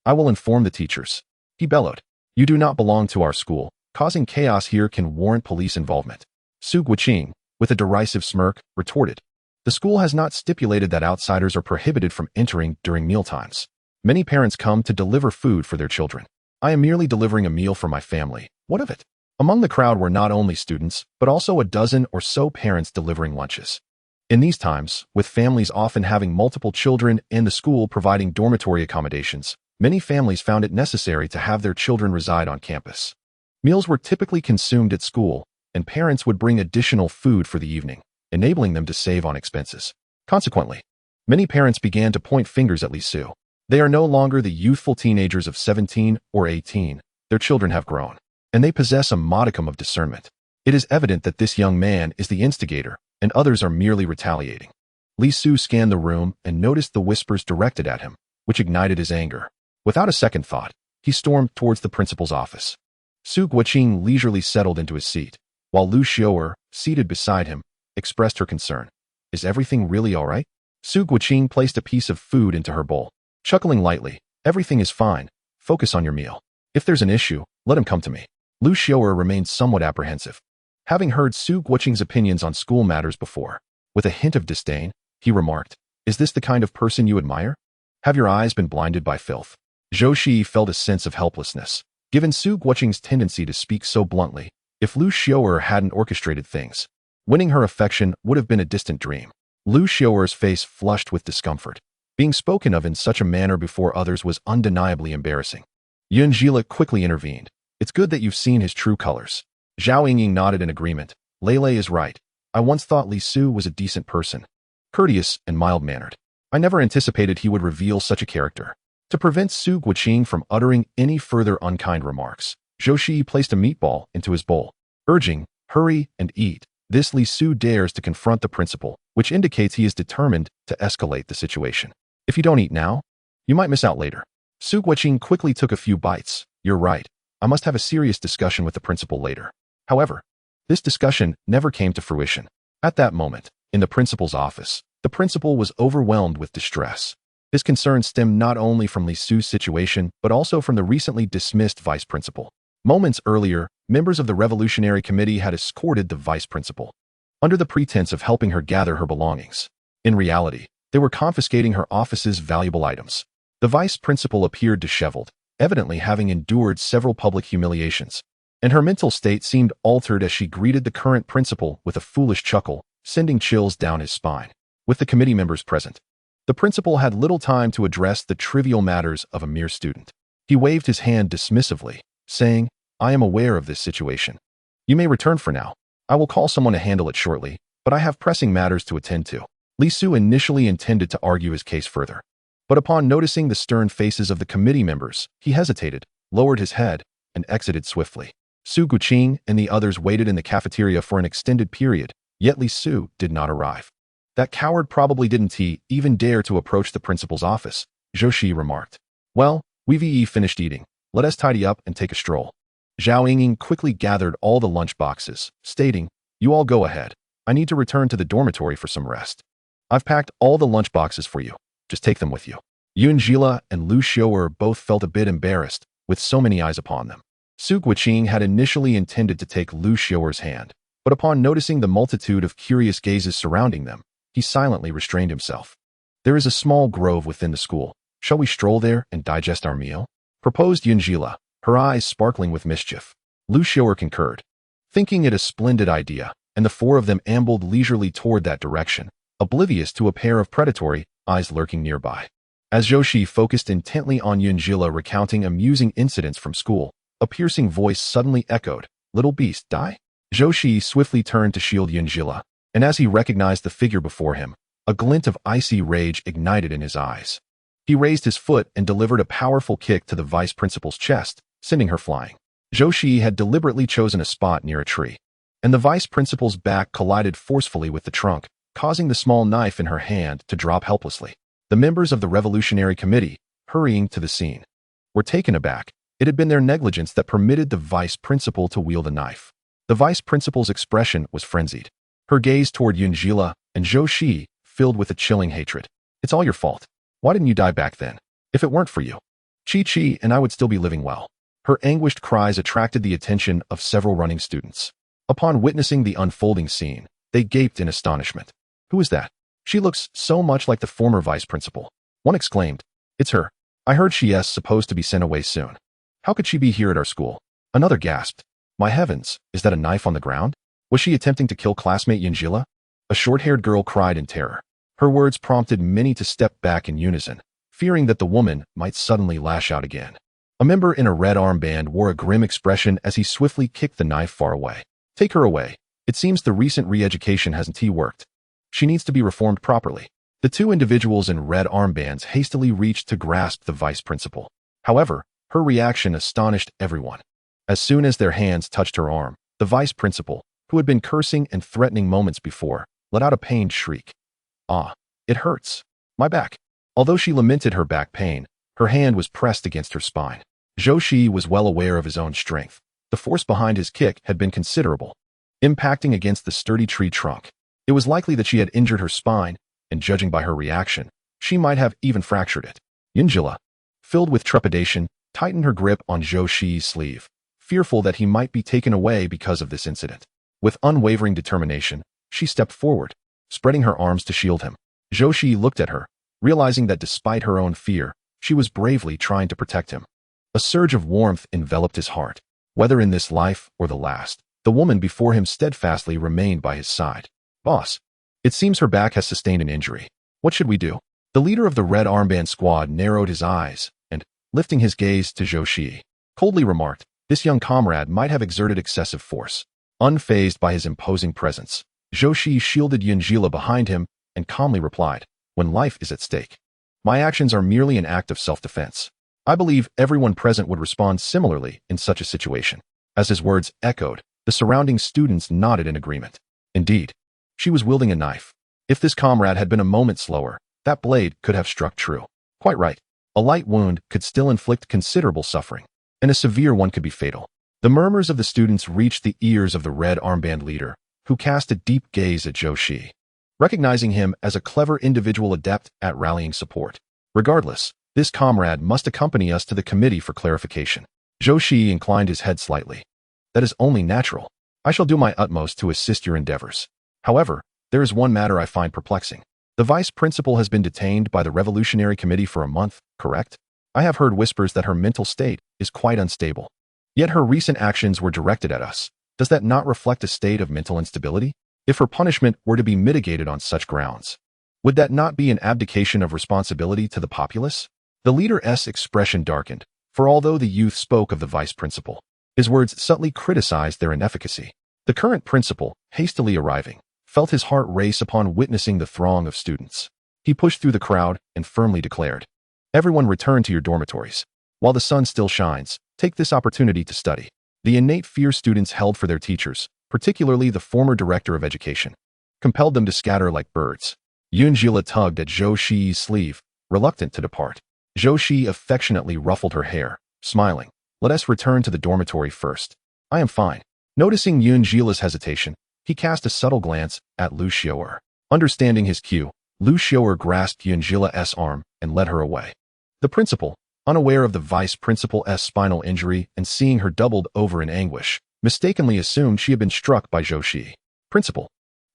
"I will inform the teachers," he bellowed. "You do not belong to our school. Causing chaos here can warrant police involvement." Zhou Shiyi, with a derisive smirk, retorted, "The school has not stipulated that outsiders are prohibited from entering during mealtimes. Many parents come to deliver food for their children. I am merely delivering a meal for my family. What of it?" Among the crowd were not only students, but also a dozen or so parents delivering lunches. In these times, with families often having multiple children and the school providing dormitory accommodations, many families found it necessary to have their children reside on campus. Meals were typically consumed at school, and parents would bring additional food for the evening, enabling them to save on expenses. Consequently, many parents began to point fingers at Li Su. They are no longer the youthful teenagers of 17 or 18. Their children have grown, and they possess a modicum of discernment. It is evident that this young man is the instigator, and others are merely retaliating. Li Su scanned the room and noticed the whispers directed at him, which ignited his anger. Without a second thought, he stormed towards the principal's office. Zhou Shiyi leisurely settled into his seat, while Lu Xiaoer, seated beside him, expressed her concern. "Is everything really all right?" Zhou Shiyi placed a piece of food into her bowl, chuckling lightly. "Everything is fine. Focus on your meal. If there's an issue, let him come to me." Lu Xiaoer remained somewhat apprehensive, having heard Zhou Shiyi's opinions on school matters before. With a hint of disdain, he remarked, "Is this the kind of person you admire? Have your eyes been blinded by filth?" Zhou Shiyi felt a sense of helplessness, given Zhou Shiyi's tendency to speak so bluntly. If Lu Xiaoer hadn't orchestrated things, winning her affection would have been a distant dream. Lu Xiaoer's face flushed with discomfort. Being spoken of in such a manner before others was undeniably embarrassing. Yun Jila quickly intervened. "It's good that you've seen his true colors." Zhao Yingying nodded in agreement. "Lei is right. I once thought Li Su was a decent person, courteous and mild-mannered. I never anticipated he would reveal such a character." To prevent Zhou Shiyi from uttering any further unkind remarks, Zhou Shiyi placed a meatball into his bowl, urging, "Hurry and eat." This Li Su dares to confront the principal, which indicates he is determined to escalate the situation. "If you don't eat now, you might miss out later." Zhou Shiyi quickly took a few bites. "You're right. I must have a serious discussion with the principal later." However, this discussion never came to fruition. At that moment, in the principal's office, the principal was overwhelmed with distress. His concern stemmed not only from Li Su's situation, but also from the recently dismissed vice principal. Moments earlier, members of the Revolutionary Committee had escorted the vice principal, under the pretense of helping her gather her belongings. In reality, they were confiscating her office's valuable items. The vice principal appeared disheveled, evidently having endured several public humiliations, and her mental state seemed altered as she greeted the current principal with a foolish chuckle, sending chills down his spine. With the committee members present, the principal had little time to address the trivial matters of a mere student. He waved his hand dismissively, saying, "I am aware of this situation. You may return for now. I will call someone to handle it shortly, but I have pressing matters to attend to." Li Su initially intended to argue his case further, but upon noticing the stern faces of the committee members, he hesitated, lowered his head, and exited swiftly. Zhou Shiyi and the others waited in the cafeteria for an extended period, yet Li Su did not arrive. "That coward probably didn't even dare to approach the principal's office," Zhou Shiyi remarked. "Well, we've finished eating. Let us tidy up and take a stroll." Zhao Yingying quickly gathered all the lunch boxes, stating, "You all go ahead. I need to return to the dormitory for some rest. I've packed all the lunch boxes for you. Just take them with you." Yunjila and Lu Xiu'er both felt a bit embarrassed, with so many eyes upon them. Su Guiqing had initially intended to take Lu Xiu'er's hand, but upon noticing the multitude of curious gazes surrounding them, he silently restrained himself. There is a small grove within the school. Shall we stroll there and digest our meal? Proposed Yunjila, her eyes sparkling with mischief. Lu Xiu'er concurred, thinking it a splendid idea, and the four of them ambled leisurely toward that direction, oblivious to a pair of predatory eyes lurking nearby. As Zhou Shiyi focused intently on Yunjila recounting amusing incidents from school, a piercing voice suddenly echoed, "Little beast, die?" Zhou Shiyi swiftly turned to shield Yunjila, and as he recognized the figure before him, a glint of icy rage ignited in his eyes. He raised his foot and delivered a powerful kick to the vice principal's chest, sending her flying. Zhou Shiyi had deliberately chosen a spot near a tree, and the vice principal's back collided forcefully with the trunk, causing the small knife in her hand to drop helplessly. The members of the Revolutionary Committee, hurrying to the scene, were taken aback. It had been their negligence that permitted the vice principal to wield a knife. The vice principal's expression was frenzied. Her gaze toward Yunjila and Zhou Shiyi filled with a chilling hatred. "It's all your fault. Why didn't you die back then? If it weren't for you, Chi and I would still be living well." Her anguished cries attracted the attention of several running students. Upon witnessing the unfolding scene, they gaped in astonishment. "Who is that? She looks so much like the former vice principal." One exclaimed, "It's her. I heard she is supposed to be sent away soon. How could she be here at our school?" Another gasped, "My heavens, is that a knife on the ground? Was she attempting to kill classmate Yunjila?" A short-haired girl cried in terror. Her words prompted many to step back in unison, fearing that the woman might suddenly lash out again. A member in a red armband wore a grim expression as he swiftly kicked the knife far away. "Take her away. It seems the recent re-education hasn't worked. She needs to be reformed properly." The two individuals in red armbands hastily reached to grasp the vice principal. However, her reaction astonished everyone. As soon as their hands touched her arm, the vice principal, who had been cursing and threatening moments before, let out a pained shriek. "Ah, it hurts. My back." Although she lamented her back pain, her hand was pressed against her spine. Zhou Shiyi was well aware of his own strength. The force behind his kick had been considerable, impacting against the sturdy tree trunk. It was likely that she had injured her spine, and judging by her reaction, she might have even fractured it. Yunjila, filled with trepidation, tightened her grip on Zhou Shiyi's sleeve, fearful that he might be taken away because of this incident. With unwavering determination, she stepped forward, spreading her arms to shield him. Zhou Shiyi looked at her, realizing that despite her own fear, she was bravely trying to protect him. A surge of warmth enveloped his heart. Whether in this life or the last, the woman before him steadfastly remained by his side. "Boss, it seems her back has sustained an injury. What should we do?" The leader of the red armband squad narrowed his eyes and, lifting his gaze to Zhou Shiyi, coldly remarked, "This young comrade might have exerted excessive force." Unfazed by his imposing presence, Zhou Shiyi shielded Yunjila behind him and calmly replied, "When life is at stake, my actions are merely an act of self-defense. I believe everyone present would respond similarly in such a situation." As his words echoed, the surrounding students nodded in agreement. Indeed, she was wielding a knife. If this comrade had been a moment slower, that blade could have struck true. Quite right. A light wound could still inflict considerable suffering, and a severe one could be fatal. The murmurs of the students reached the ears of the red armband leader, who cast a deep gaze at Zhou Shiyi, recognizing him as a clever individual adept at rallying support. Regardless, this comrade must accompany us to the committee for clarification. Zhou Shiyi inclined his head slightly. "That is only natural. I shall do my utmost to assist your endeavors. However, there is one matter I find perplexing. The vice principal has been detained by the Revolutionary Committee for a month, correct? I have heard whispers that her mental state is quite unstable. Yet her recent actions were directed at us. Does that not reflect a state of mental instability? If her punishment were to be mitigated on such grounds, would that not be an abdication of responsibility to the populace?" The leader's expression darkened, for although the youth spoke of the vice principal, his words subtly criticized their inefficacy. The current principal, hastily arriving, felt his heart race upon witnessing the throng of students. He pushed through the crowd and firmly declared, "Everyone return to your dormitories. While the sun still shines, take this opportunity to study." The innate fear students held for their teachers, particularly the former director of education, compelled them to scatter like birds. Yunjila tugged at Zhou Shiyi's sleeve, reluctant to depart. Zhou Shiyi affectionately ruffled her hair, smiling. "Let us return to the dormitory first. I am fine." Noticing Yunjila's hesitation, he cast a subtle glance at Lu Xiu'er. Understanding his cue, Lu Xiu'er grasped Yunjila's arm and led her away. The principal, unaware of the vice principal's spinal injury and seeing her doubled over in anguish, mistakenly assumed she had been struck by Zhou Shiyi. Principal,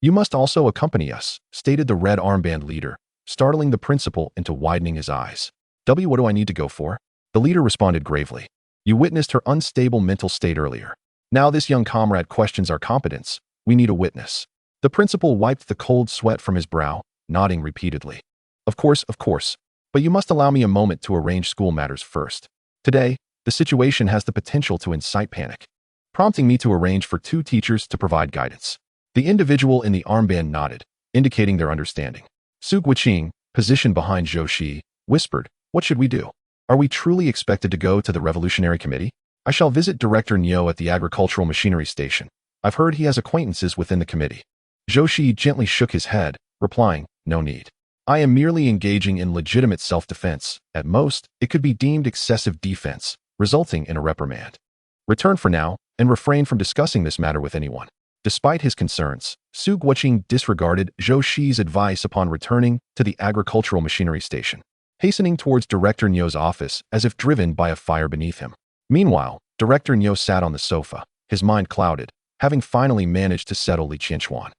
you must also accompany us, stated the red armband leader, startling the principal into widening his eyes. What do I need to go for? The leader responded gravely. You witnessed her unstable mental state earlier. Now this young comrade questions our competence. We need a witness. The principal wiped the cold sweat from his brow, nodding repeatedly. Of course, but you must allow me a moment to arrange school matters first. Today, the situation has the potential to incite panic, prompting me to arrange for 2 teachers to provide guidance. The individual in the armband nodded, indicating their understanding. Zhou Shiyi, positioned behind Zhou Shiyi, whispered, what should we do? Are we truly expected to go to the Revolutionary Committee? I shall visit Director Niu at the agricultural machinery station. I've heard he has acquaintances within the committee. Zhou Shiyi gently shook his head, replying, no need. I am merely engaging in legitimate self-defense. At most, it could be deemed excessive defense, resulting in a reprimand. Return for now, and refrain from discussing this matter with anyone. Despite his concerns, Zhou Shiyi disregarded Zhou Shiyi's advice upon returning to the agricultural machinery station, hastening towards Director Niu's office as if driven by a fire beneath him. Meanwhile, Director Niu sat on the sofa, his mind clouded, having finally managed to settle Li Qianquan.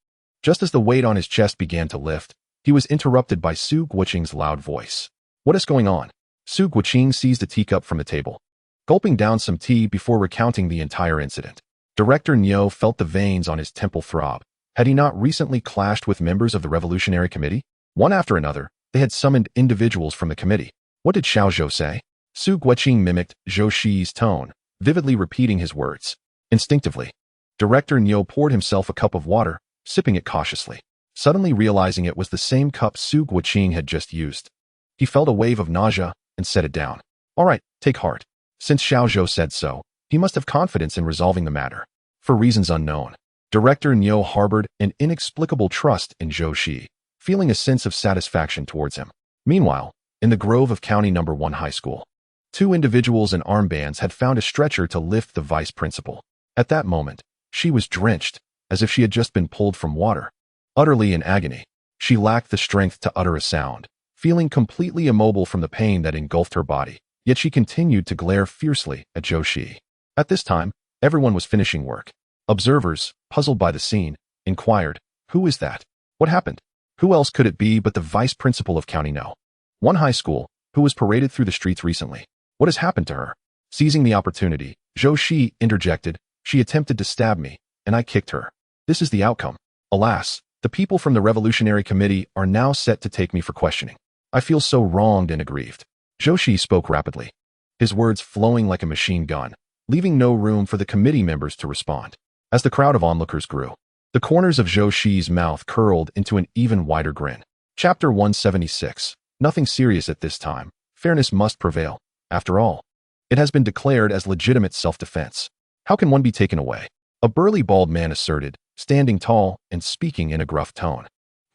Just as the weight on his chest began to lift, he was interrupted by Zhou Shiyi's loud voice. What is going on? Zhou Shiyi seized a teacup from the table, gulping down some tea before recounting the entire incident. Director Niu felt the veins on his temple throb. Had he not recently clashed with members of the Revolutionary Committee? One after another, they had summoned individuals from the committee. What did Xiao Zhou say? Zhou Shiyi mimicked Zhou Shiyi's tone, vividly repeating his words. Instinctively, Director Niu poured himself a cup of water, sipping it cautiously. Suddenly realizing it was the same cup Zhou Shiyi had just used, he felt a wave of nausea and set it down. All right, take heart. Since Xiao Zhou said so, he must have confidence in resolving the matter. For reasons unknown, Director Niu harbored an inexplicable trust in Zhou Shiyi, feeling a sense of satisfaction towards him. Meanwhile, in the grove of County No. 1 High School, 2 individuals in armbands had found a stretcher to lift the vice principal. At that moment, she was drenched, as if she had just been pulled from water. Utterly in agony, she lacked the strength to utter a sound, feeling completely immobile from the pain that engulfed her body, yet she continued to glare fiercely at Zhou Shiyi. At this time, everyone was finishing work. Observers, puzzled by the scene, inquired, who is that? What happened? Who else could it be but the vice principal of County No. 1 High School, who was paraded through the streets recently? What has happened to her? Seizing the opportunity, Zhou Shiyi interjected, she attempted to stab me, and I kicked her. This is the outcome. Alas, the people from the Revolutionary Committee are now set to take me for questioning. I feel so wronged and aggrieved. Zhou Shiyi spoke rapidly, his words flowing like a machine gun, leaving no room for the committee members to respond. As the crowd of onlookers grew, the corners of Zhou Shiyi's mouth curled into an even wider grin. Chapter 176. Nothing serious at this time. Fairness must prevail. After all, it has been declared as legitimate self-defense. How can one be taken away? A burly bald man asserted, standing tall and speaking in a gruff tone.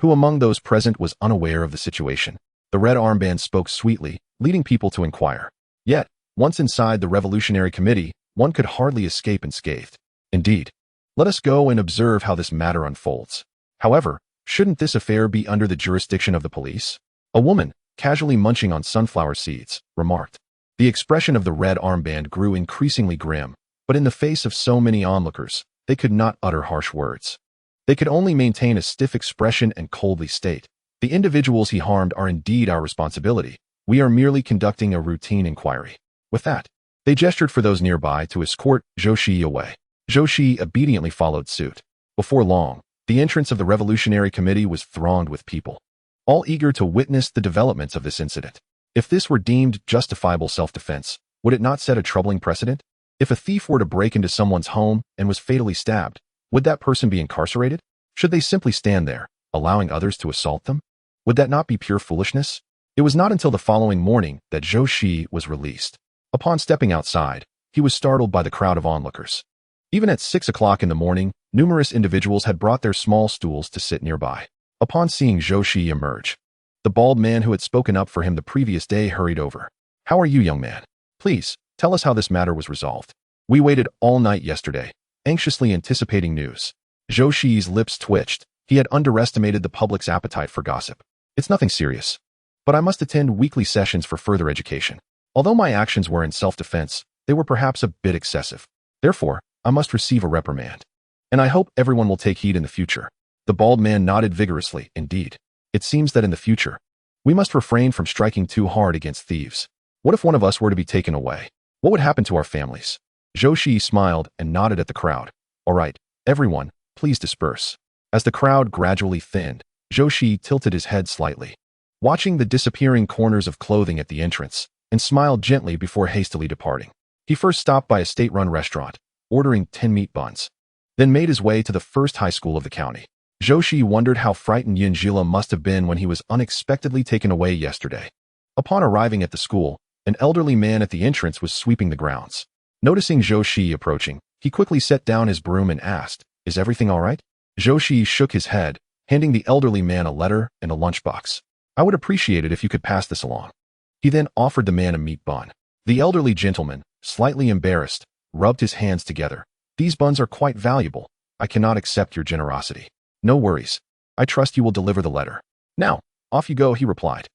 Who among those present was unaware of the situation? The red armband spoke sweetly, leading people to inquire. Yet, once inside the Revolutionary Committee, one could hardly escape unscathed. Indeed. Let us go and observe how this matter unfolds. However, shouldn't this affair be under the jurisdiction of the police? A woman, casually munching on sunflower seeds, remarked. The expression of the red armband grew increasingly grim, but in the face of so many onlookers, they could not utter harsh words. They could only maintain a stiff expression and coldly state, the individuals he harmed are indeed our responsibility. We are merely conducting a routine inquiry. With that, they gestured for those nearby to escort Zhou Shiyi away. Zhou Shiyi obediently followed suit. Before long, the entrance of the Revolutionary Committee was thronged with people, all eager to witness the developments of this incident. If this were deemed justifiable self-defense, would it not set a troubling precedent? If a thief were to break into someone's home and was fatally stabbed, would that person be incarcerated? Should they simply stand there, allowing others to assault them? Would that not be pure foolishness? It was not until the following morning that Zhou Shiyi was released. Upon stepping outside, he was startled by the crowd of onlookers. Even at 6 o'clock in the morning, numerous individuals had brought their small stools to sit nearby. Upon seeing Zhou Shiyi emerge, the bald man who had spoken up for him the previous day hurried over. How are you, young man? Please, tell us how this matter was resolved. We waited all night yesterday, anxiously anticipating news. Zhou Shiyi's lips twitched. He had underestimated the public's appetite for gossip. It's nothing serious. but I must attend weekly sessions for further education. Although my actions were in self-defense, they were perhaps a bit excessive. Therefore, I must receive a reprimand. And I hope everyone will take heed in the future. The bald man nodded vigorously. Indeed. It seems that in the future, we must refrain from striking too hard against thieves. What if one of us were to be taken away? What would happen to our families? Zhou Shiyi smiled and nodded at the crowd. All right, everyone, please disperse. As the crowd gradually thinned, Zhou Shiyi tilted his head slightly, watching the disappearing corners of clothing at the entrance, and smiled gently before hastily departing. He first stopped by a state-run restaurant, ordering 10 meat buns, then made his way to the first high school of the county. Zhou Shiyi wondered how frightened Yunjila must have been when he was unexpectedly taken away yesterday. Upon arriving at the school, an elderly man at the entrance was sweeping the grounds. Noticing Zhou Shiyi approaching, he quickly set down his broom and asked, "Is everything all right?" Zhou Shiyi shook his head, handing the elderly man a letter and a lunchbox. "I would appreciate it if you could pass this along." He then offered the man a meat bun. The elderly gentleman, slightly embarrassed, rubbed his hands together. "These buns are quite valuable. I cannot accept your generosity." "No worries. I trust you will deliver the letter." "Now, off you go," he replied.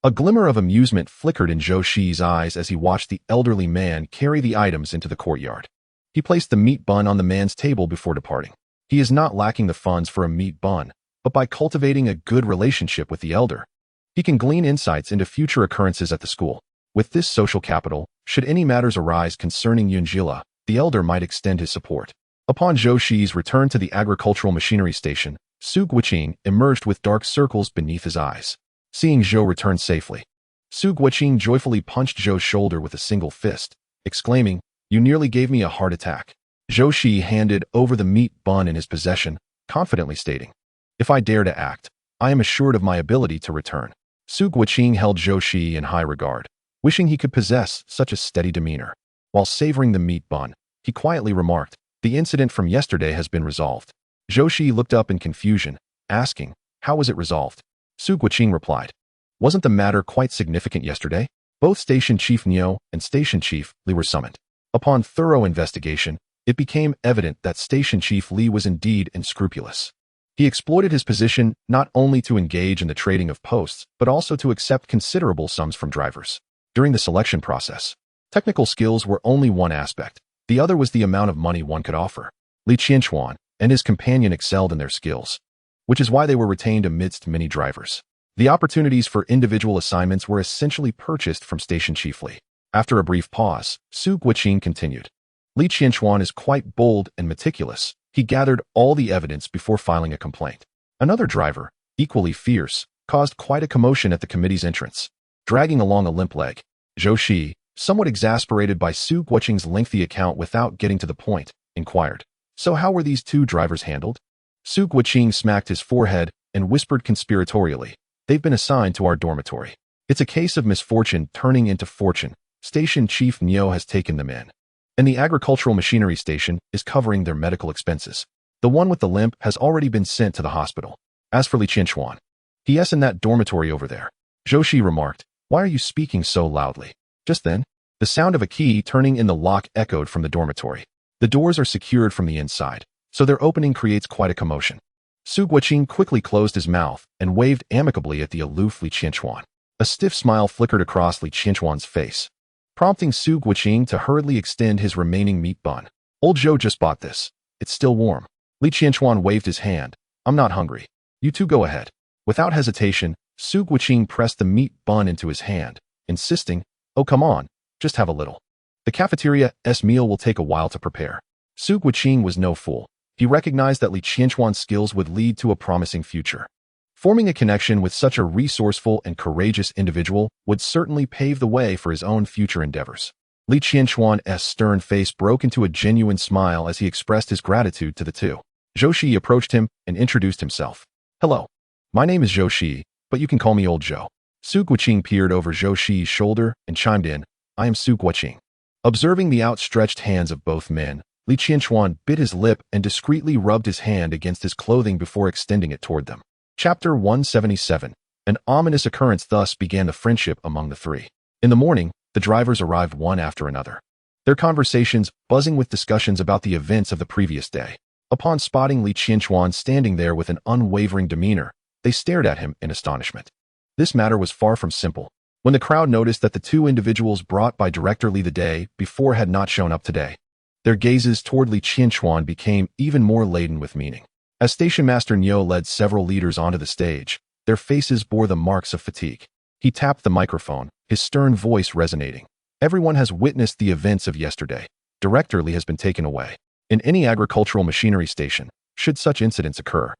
A glimmer of amusement flickered in Zhou Shiyi's eyes as he watched the elderly man carry the items into the courtyard. He placed the meat bun on the man's table before departing. He is not lacking the funds for a meat bun, but by cultivating a good relationship with the elder, he can glean insights into future occurrences at the school. With this social capital, should any matters arise concerning Yunjila, the elder might extend his support. Upon Zhou Shiyi's return to the agricultural machinery station, Su Guoqing emerged with dark circles beneath his eyes. Seeing Zhou return safely, Su Guoqing joyfully punched Zhou's shoulder with a single fist, exclaiming, "You nearly gave me a heart attack." Zhou Shiyi handed over the meat bun in his possession, confidently stating, "If I dare to act, I am assured of my ability to return." Su Guoqing held Zhou Shiyi in high regard, wishing he could possess such a steady demeanor. While savoring the meat bun, he quietly remarked, "The incident from yesterday has been resolved." Zhou Shiyi looked up in confusion, asking, "How was it resolved?" Su Guoqing replied, "Wasn't the matter quite significant yesterday? Both Station Chief Niu and Station Chief Li were summoned. Upon thorough investigation, it became evident that Station Chief Li was indeed unscrupulous. He exploited his position not only to engage in the trading of posts, but also to accept considerable sums from drivers. During the selection process, technical skills were only one aspect. The other was the amount of money one could offer. Li Qianquan and his companion excelled in their skills, which is why they were retained amidst many drivers. The opportunities for individual assignments were essentially purchased from Station Chief Li. After a brief pause, Su Guoqing continued, "Li Qianquan is quite bold and meticulous. He gathered all the evidence before filing a complaint. Another driver, equally fierce, caused quite a commotion at the committee's entrance, dragging along a limp leg." Zhou Shiyi, somewhat exasperated by Su Guoqing's lengthy account without getting to the point, inquired, "So how were these two drivers handled?" Su Guoqing smacked his forehead and whispered conspiratorially, "They've been assigned to our dormitory. It's a case of misfortune turning into fortune. Station Chief Niu has taken them in, and the agricultural machinery station is covering their medical expenses. The one with the limp has already been sent to the hospital. As for Li Qianquan, he is in that dormitory over there." Zhou Shiyi remarked, "Why are you speaking so loudly?" Just then, the sound of a key turning in the lock echoed from the dormitory. The doors are secured from the inside, so their opening creates quite a commotion. Su Guoqing quickly closed his mouth and waved amicably at the aloof Li Qianquan. A stiff smile flickered across Li Qianquan's face, prompting Su Guoqing to hurriedly extend his remaining meat bun. "Old Zhou just bought this. It's still warm." Li Qianquan waved his hand. "I'm not hungry. You two go ahead." Without hesitation, Su Guoqing pressed the meat bun into his hand, insisting, "Oh, come on, just have a little. The cafeteria's meal will take a while to prepare." Su Guoqing was no fool. He recognized that Li Qianquan's skills would lead to a promising future. Forming a connection with such a resourceful and courageous individual would certainly pave the way for his own future endeavors. Li Qianquan's stern face broke into a genuine smile as he expressed his gratitude to the two. Zhou Shiyi approached him and introduced himself. "Hello. My name is Zhou Shiyi, but you can call me Old Zhou." Su Guoqing peered over Zhou Shiyi's shoulder and chimed in, "I am Su Guoqing." Observing the outstretched hands of both men, Li Qianquan bit his lip and discreetly rubbed his hand against his clothing before extending it toward them. Chapter 177. An ominous occurrence thus began the friendship among the three. In the morning, the drivers arrived one after another, their conversations buzzing with discussions about the events of the previous day. Upon spotting Li Qianquan standing there with an unwavering demeanor, they stared at him in astonishment. This matter was far from simple. When the crowd noticed that the two individuals brought by Director Li the day before had not shown up today, their gazes toward Li Qianquan became even more laden with meaning. As Station Master Niu led several leaders onto the stage, their faces bore the marks of fatigue. He tapped the microphone, his stern voice resonating. Everyone has witnessed the events of yesterday. Director Li has been taken away. In any agricultural machinery station, should such incidents occur,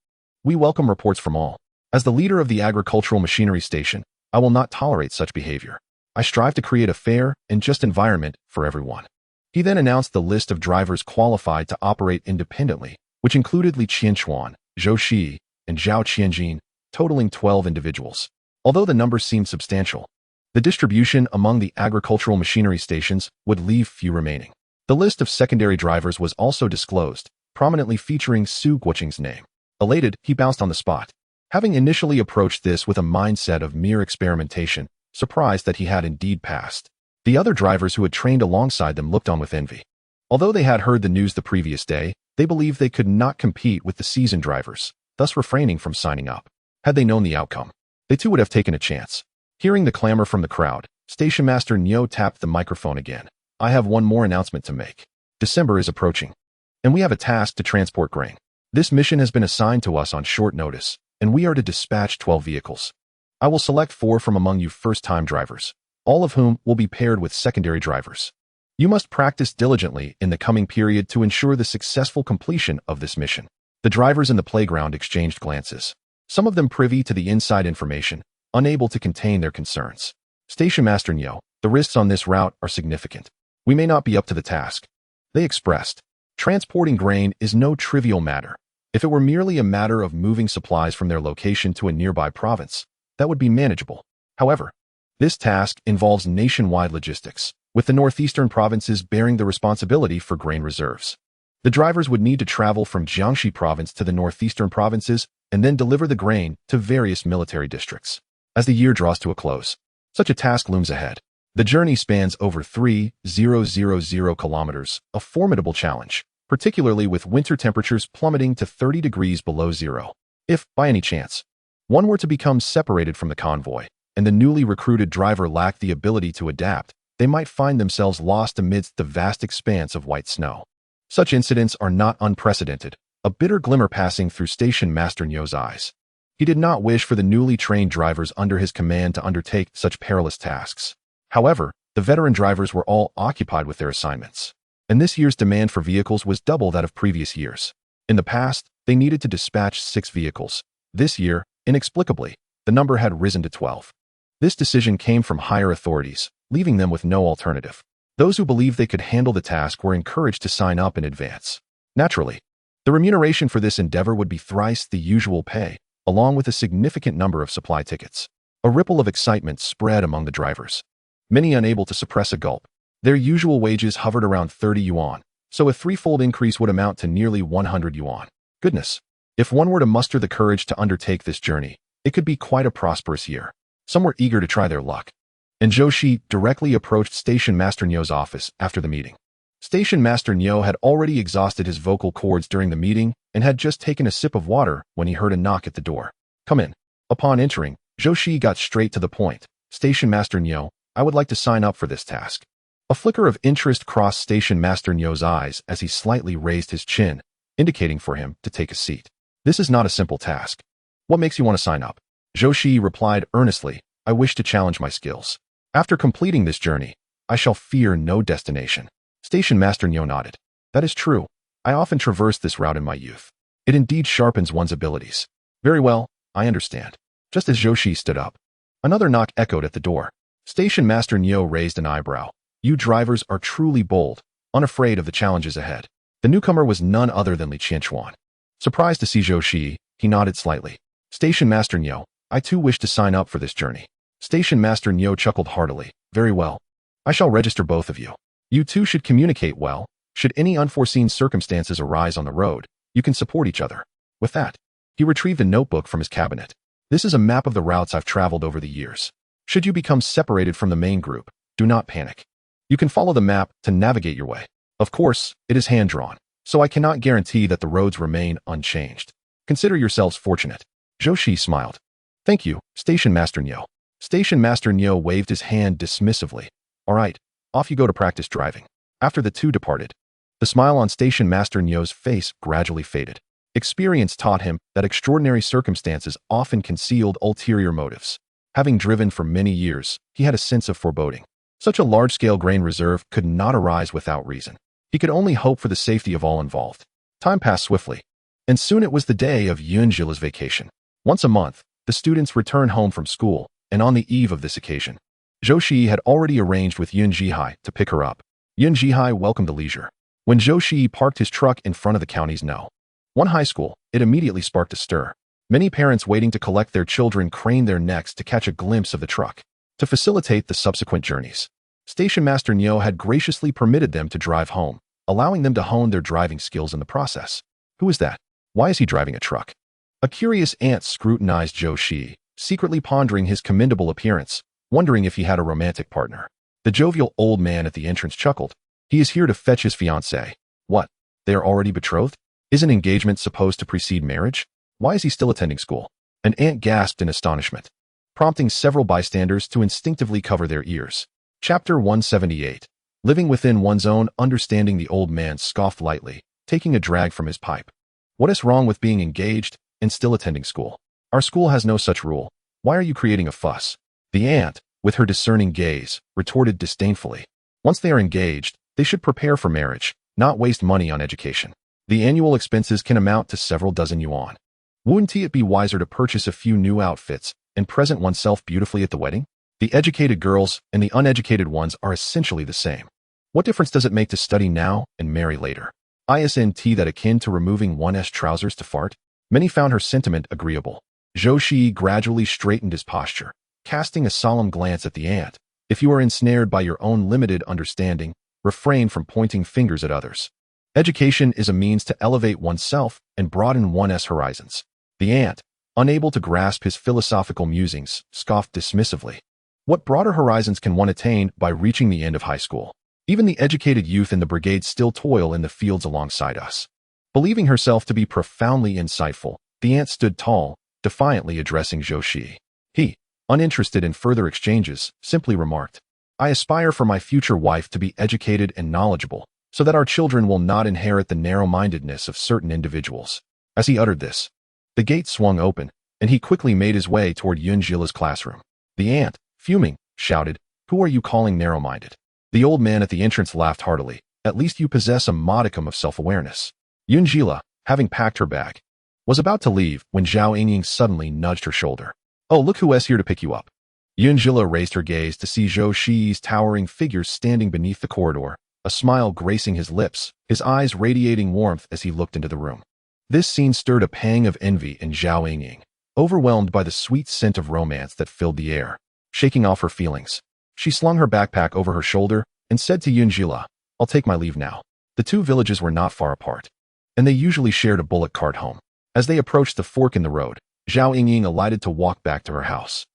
we welcome reports from all. As the leader of the agricultural machinery station, I will not tolerate such behavior. I strive to create a fair and just environment for everyone. He then announced the list of drivers qualified to operate independently, which included Li Qianquan, Zhou Shiyi, and Zhao Qianjin, totaling 12 individuals. Although the numbers seemed substantial, the distribution among the agricultural machinery stations would leave few remaining. The list of secondary drivers was also disclosed, prominently featuring Su Guoqing's name. Elated, he bounced on the spot. Having initially approached this with a mindset of mere experimentation, surprised that he had indeed passed. The other drivers who had trained alongside them looked on with envy. Although they had heard the news the previous day, they believed they could not compete with the seasoned drivers, thus refraining from signing up. Had they known the outcome, they too would have taken a chance. Hearing the clamor from the crowd, Station Master Niu tapped the microphone again. I have one more announcement to make. December is approaching, and we have a task to transport grain. This mission has been assigned to us on short notice, and we are to dispatch 12 vehicles. I will select 4 from among you first-time drivers, all of whom will be paired with secondary drivers. You must practice diligently in the coming period to ensure the successful completion of this mission. The drivers in the playground exchanged glances, some of them privy to the inside information, unable to contain their concerns. Station Master Niu, the risks on this route are significant. We may not be up to the task. They expressed. Transporting grain is no trivial matter. If it were merely a matter of moving supplies from their location to a nearby province, that would be manageable. However, this task involves nationwide logistics, with the northeastern provinces bearing the responsibility for grain reserves. The drivers would need to travel from Jiangxi province to the northeastern provinces and then deliver the grain to various military districts. As the year draws to a close, such a task looms ahead. The journey spans over 3,000 kilometers, a formidable challenge, particularly with winter temperatures plummeting to 30 degrees below zero. If, by any chance, one were to become separated from the convoy, and the newly recruited driver lacked the ability to adapt, they might find themselves lost amidst the vast expanse of white snow. Such incidents are not unprecedented, a bitter glimmer passing through Station Master Niu's eyes. He did not wish for the newly trained drivers under his command to undertake such perilous tasks. However, the veteran drivers were all occupied with their assignments, and this year's demand for vehicles was double that of previous years. In the past, they needed to dispatch 6 vehicles. This year, inexplicably, the number had risen to 12. This decision came from higher authorities, leaving them with no alternative. Those who believed they could handle the task were encouraged to sign up in advance. Naturally, the remuneration for this endeavor would be thrice the usual pay, along with a significant number of supply tickets. A ripple of excitement spread among the drivers, many unable to suppress a gulp. Their usual wages hovered around 30 yuan, so a threefold increase would amount to nearly 100 yuan. Goodness! If one were to muster the courage to undertake this journey, it could be quite a prosperous year. Some were eager to try their luck, and Zhou Shiyi directly approached Station Master Niu's office after the meeting. Station Master Niu had already exhausted his vocal cords during the meeting and had just taken a sip of water when he heard a knock at the door. Come in. Upon entering, Zhou Shiyi got straight to the point. Station Master Niu, I would like to sign up for this task. A flicker of interest crossed Station Master Niu's eyes as he slightly raised his chin, indicating for him to take a seat. This is not a simple task. What makes you want to sign up? Zhou Shiyi replied earnestly, I wish to challenge my skills. After completing this journey, I shall fear no destination. Station Master Niu nodded. That is true. I often traversed this route in my youth. It indeed sharpens one's abilities. Very well, I understand. Just as Zhou Shiyi stood up, another knock echoed at the door. Station Master Niu raised an eyebrow. You drivers are truly bold, unafraid of the challenges ahead. The newcomer was none other than Li Qianquan. Surprised to see Zhou Shiyi, he nodded slightly. Station Master Niu, I too wish to sign up for this journey. Station Master Niu chuckled heartily. Very well. I shall register both of you. You two should communicate well. Should any unforeseen circumstances arise on the road, you can support each other. With that, he retrieved a notebook from his cabinet. This is a map of the routes I've traveled over the years. Should you become separated from the main group, do not panic. You can follow the map to navigate your way. Of course, it is hand-drawn, so I cannot guarantee that the roads remain unchanged. Consider yourselves fortunate. Zhou Shiyi smiled. Thank you, Station Master Nyo. Station Master Nyo waved his hand dismissively. All right, off you go to practice driving. After the two departed, the smile on Station Master Nyo's face gradually faded. Experience taught him that extraordinary circumstances often concealed ulterior motives. Having driven for many years, he had a sense of foreboding. Such a large-scale grain reserve could not arise without reason. He could only hope for the safety of all involved. Time passed swiftly, and soon it was the day of Yunjila's vacation. Once a month, the students returned home from school, and on the eve of this occasion, Zhou Shiyi had already arranged with Yun Jihai to pick her up. Yun Jihai welcomed the leisure. When Zhou Shiyi parked his truck in front of the county's No. 1 high school, it immediately sparked a stir. Many parents waiting to collect their children craned their necks to catch a glimpse of the truck. To facilitate the subsequent journeys, Station Master Nyo had graciously permitted them to drive home, allowing them to hone their driving skills in the process. Who is that? Why is he driving a truck? A curious aunt scrutinized Zhou Shiyi, secretly pondering his commendable appearance, wondering if he had a romantic partner. The jovial old man at the entrance chuckled. He is here to fetch his fiancée. What? They are already betrothed? Isn't engagement supposed to precede marriage? Why is he still attending school? An aunt gasped in astonishment, prompting several bystanders to instinctively cover their ears. Chapter 178. Living within one's own understanding. The old man scoffed lightly, taking a drag from his pipe. What is wrong with being engaged and still attending school? Our school has no such rule. Why are you creating a fuss? The aunt, with her discerning gaze, retorted disdainfully. Once they are engaged, they should prepare for marriage, not waste money on education. The annual expenses can amount to several dozen yuan. Wouldn't it be wiser to purchase a few new outfits and present oneself beautifully at the wedding? The educated girls and the uneducated ones are essentially the same. What difference does it make to study now and marry later? Isn't that akin to removing one's trousers to fart? Many found her sentiment agreeable. Zhou Shiyi gradually straightened his posture, casting a solemn glance at the aunt. If you are ensnared by your own limited understanding, refrain from pointing fingers at others. Education is a means to elevate oneself and broaden one's horizons. The aunt, unable to grasp his philosophical musings, scoffed dismissively. What broader horizons can one attain by reaching the end of high school? Even the educated youth in the brigade still toil in the fields alongside us. Believing herself to be profoundly insightful, the aunt stood tall, defiantly addressing Zhou Shiyi. He, uninterested in further exchanges, simply remarked, I aspire for my future wife to be educated and knowledgeable, so that our children will not inherit the narrow-mindedness of certain individuals. As he uttered this, the gate swung open, and he quickly made his way toward Yunjila's classroom. The aunt, fuming, shouted, Who are you calling narrow-minded? The old man at the entrance laughed heartily. At least you possess a modicum of self-awareness. Yunjila, having packed her bag, was about to leave when Zhao Yingying suddenly nudged her shoulder. Oh, look who is here to pick you up. Yunjila raised her gaze to see Zhou Shiyi's towering figure standing beneath the corridor, a smile gracing his lips, his eyes radiating warmth as he looked into the room. This scene stirred a pang of envy in Zhao Yingying, overwhelmed by the sweet scent of romance that filled the air. Shaking off her feelings, she slung her backpack over her shoulder and said to Yunjila, I'll take my leave now. The two villages were not far apart, and they usually shared a bullock cart home. As they approached the fork in the road, Zhao Yingying alighted to walk back to her house.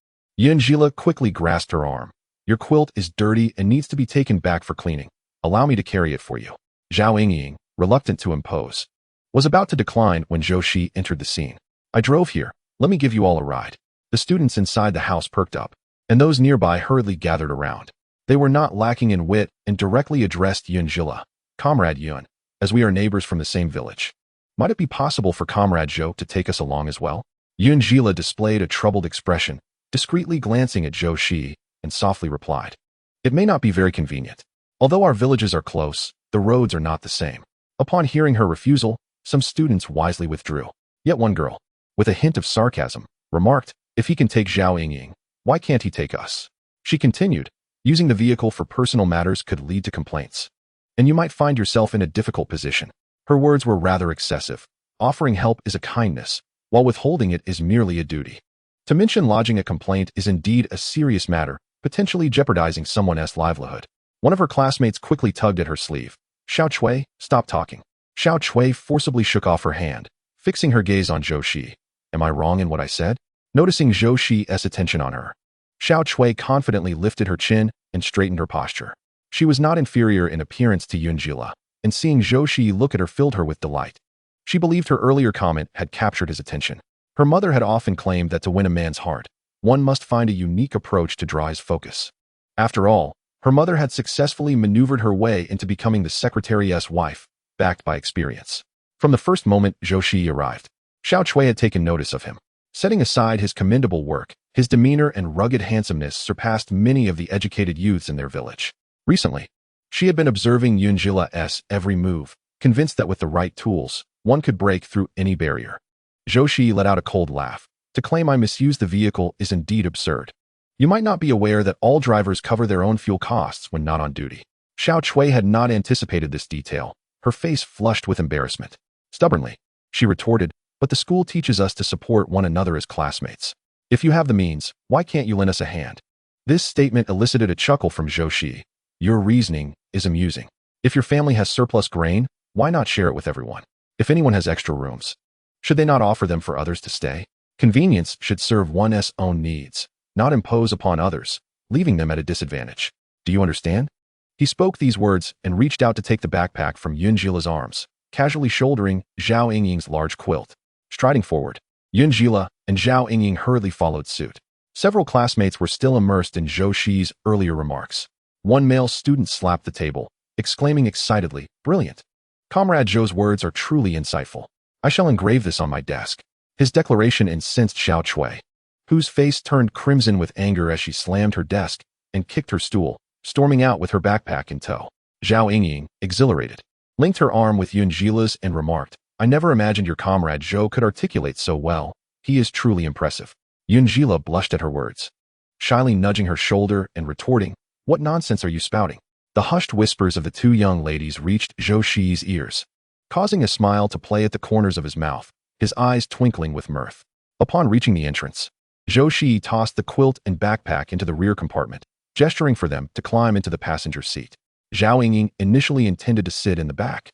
Yunjila quickly grasped her arm. Your quilt is dirty and needs to be taken back for cleaning. Allow me to carry it for you. Zhao Yingying, reluctant to impose, was about to decline when Zhou Shiyi entered the scene. I drove here. Let me give you all a ride. The students inside the house perked up, and those nearby hurriedly gathered around. They were not lacking in wit and directly addressed Yunjila. Comrade Yun, as we are neighbors from the same village, might it be possible for Comrade Zhou to take us along as well? Yunjila displayed a troubled expression, discreetly glancing at Zhou Shiyi, and softly replied, It may not be very convenient. Although our villages are close, the roads are not the same. Upon hearing her refusal, some students wisely withdrew. Yet one girl, with a hint of sarcasm, remarked, If he can take Zhao Yingying, why can't he take us? She continued, Using the vehicle for personal matters could lead to complaints, and you might find yourself in a difficult position. Her words were rather excessive. Offering help is a kindness, while withholding it is merely a duty. To mention lodging a complaint is indeed a serious matter, potentially jeopardizing someone's livelihood. One of her classmates quickly tugged at her sleeve. Xiao Chui, stop talking. Xiao Chui forcibly shook off her hand, fixing her gaze on Zhou Shiyi. Am I wrong in what I said? Noticing Zhou Shiyi's attention on her, Xiao Chui confidently lifted her chin and straightened her posture. She was not inferior in appearance to Yunjila, and seeing Zhou Shiyi look at her filled her with delight. She believed her earlier comment had captured his attention. Her mother had often claimed that to win a man's heart, one must find a unique approach to draw his focus. After all, her mother had successfully maneuvered her way into becoming the secretary's wife, backed by experience. From the first moment Zhou Shiyi arrived, Xiao Chui had taken notice of him. Setting aside his commendable work, his demeanor and rugged handsomeness surpassed many of the educated youths in their village. Recently, she had been observing Yunjila's every move, convinced that with the right tools, one could break through any barrier. Zhou Shiyi let out a cold laugh. To claim I misused the vehicle is indeed absurd. You might not be aware that all drivers cover their own fuel costs when not on duty. Xiao Chui had not anticipated this detail, her face flushed with embarrassment. Stubbornly, she retorted, but the school teaches us to support one another as classmates. If you have the means, why can't you lend us a hand? This statement elicited a chuckle from Zhou Shiyi. Your reasoning is amusing. If your family has surplus grain, why not share it with everyone? If anyone has extra rooms, should they not offer them for others to stay? Convenience should serve one's own needs, not impose upon others, leaving them at a disadvantage. Do you understand? He spoke these words and reached out to take the backpack from Yunjila's arms, casually shouldering Zhao Yingying's large quilt. Striding forward, Yunjila and Zhao Yingying hurriedly followed suit. Several classmates were still immersed in Zhou Shiyi's earlier remarks. One male student slapped the table, exclaiming excitedly, "Brilliant! Comrade Zhou's words are truly insightful. I shall engrave this on my desk." His declaration incensed Xiao Chui, whose face turned crimson with anger as she slammed her desk and kicked her stool, storming out with her backpack in tow. Zhao Yingying, exhilarated, linked her arm with Yunjila's and remarked, "I never imagined your comrade Zhou could articulate so well. He is truly impressive." Yunjila blushed at her words, shyly nudging her shoulder and retorting, "What nonsense are you spouting?" The hushed whispers of the two young ladies reached Zhou Shiyi's ears, causing a smile to play at the corners of his mouth, his eyes twinkling with mirth. Upon reaching the entrance, Zhou Shiyi tossed the quilt and backpack into the rear compartment, gesturing for them to climb into the passenger seat. Zhao Yingying initially intended to sit in the back,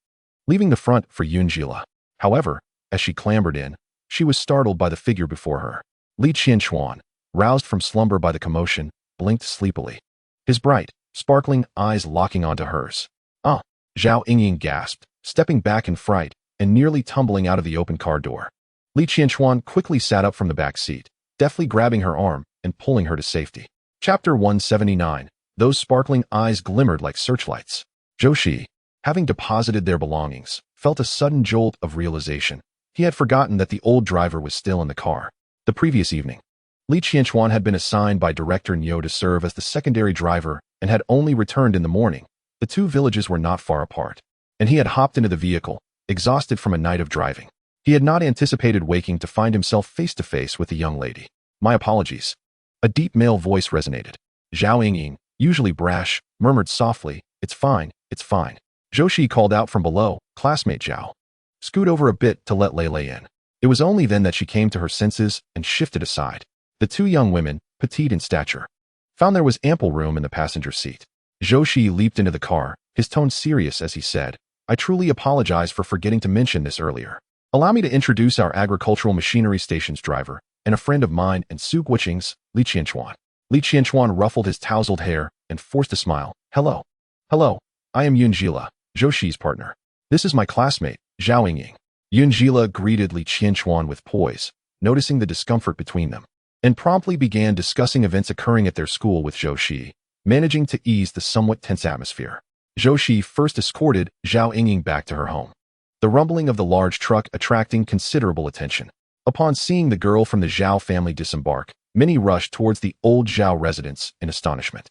leaving the front for Yunjila. However, as she clambered in, she was startled by the figure before her. Li Qianquan, roused from slumber by the commotion, blinked sleepily, his bright, sparkling eyes locking onto hers. "Ah!" Zhao Yingying gasped, stepping back in fright and nearly tumbling out of the open car door. Li Qianquan quickly sat up from the back seat, deftly grabbing her arm and pulling her to safety. Chapter 179. Those sparkling eyes glimmered like searchlights. Zhou Shiyi, having deposited their belongings, felt a sudden jolt of realization. He had forgotten that the old driver was still in the car. The previous evening, Li Qianquan had been assigned by Director Niu to serve as the secondary driver and had only returned in the morning. The two villages were not far apart, and he had hopped into the vehicle, exhausted from a night of driving. He had not anticipated waking to find himself face to face with the young lady. "My apologies." A deep male voice resonated. Zhao Yingying, usually brash, murmured softly, "It's fine, it's fine." Zhou Shiyi called out from below, "Classmate Zhao, scoot over a bit to let Lei in." It was only then that she came to her senses and shifted aside. The two young women, petite in stature, found there was ample room in the passenger seat. Zhou Shiyi leaped into the car, his tone serious as he said, "I truly apologize for forgetting to mention this earlier. Allow me to introduce our agricultural machinery station's driver, and a friend of mine and Su Guiqing's, Li Qianquan." Li Qianquan ruffled his tousled hair and forced a smile. "Hello. Hello, I am Yunjila, Zhou Shiyi's partner. This is my classmate, Zhao Yingying." Yunjila greeted Li Qianquan with poise, noticing the discomfort between them, and promptly began discussing events occurring at their school with Zhou Shiyi, managing to ease the somewhat tense atmosphere. Zhou Shiyi first escorted Zhao Yingying back to her home, the rumbling of the large truck attracting considerable attention. Upon seeing the girl from the Zhao family disembark, many rushed towards the old Zhao residence in astonishment.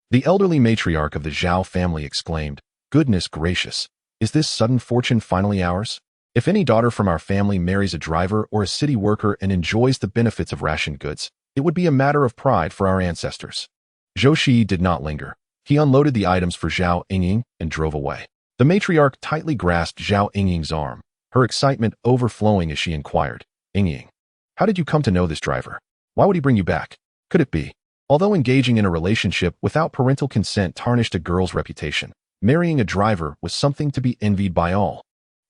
The elderly matriarch of the Zhao family exclaimed, "Goodness gracious, is this sudden fortune finally ours? If any daughter from our family marries a driver or a city worker and enjoys the benefits of ration goods, it would be a matter of pride for our ancestors." Zhou Shiyi did not linger. He unloaded the items for Zhao Yingying and drove away. The matriarch tightly grasped Zhao Yingying's arm, her excitement overflowing as she inquired, "Yingying, how did you come to know this driver? Why would he bring you back? Could it be?" Although engaging in a relationship without parental consent tarnished a girl's reputation, marrying a driver was something to be envied by all.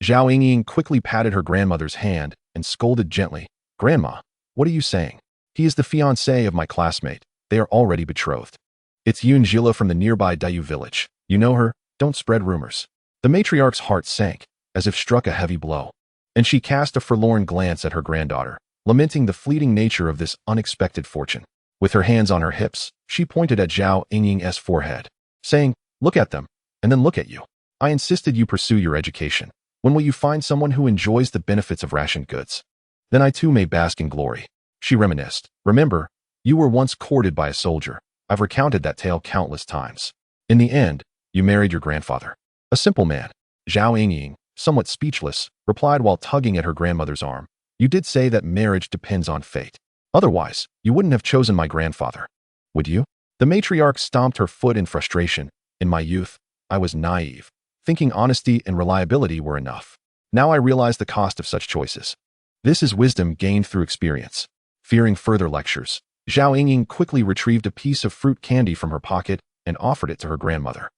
Zhao Yingying quickly patted her grandmother's hand and scolded gently, "Grandma, what are you saying? He is the fiancé of my classmate. They are already betrothed. It's Yunjila from the nearby Dayu village. You know her? Don't spread rumors." The matriarch's heart sank, as if struck a heavy blow, and she cast a forlorn glance at her granddaughter, lamenting the fleeting nature of this unexpected fortune. With her hands on her hips, she pointed at Zhao Yingying's forehead, saying, "Look at them, and then look at you. I insisted you pursue your education. When will you find someone who enjoys the benefits of rationed goods? Then I too may bask in glory." She reminisced. "Remember, you were once courted by a soldier. I've recounted that tale countless times. In the end, you married your grandfather. A simple man." Zhao Yingying, somewhat speechless, replied while tugging at her grandmother's arm, "You did say that marriage depends on fate. Otherwise, you wouldn't have chosen my grandfather, would you?" The matriarch stomped her foot in frustration. "In my youth, I was naive, thinking honesty and reliability were enough. Now I realize the cost of such choices. This is wisdom gained through experience." Fearing further lectures, Zhao Yingying quickly retrieved a piece of fruit candy from her pocket and offered it to her grandmother.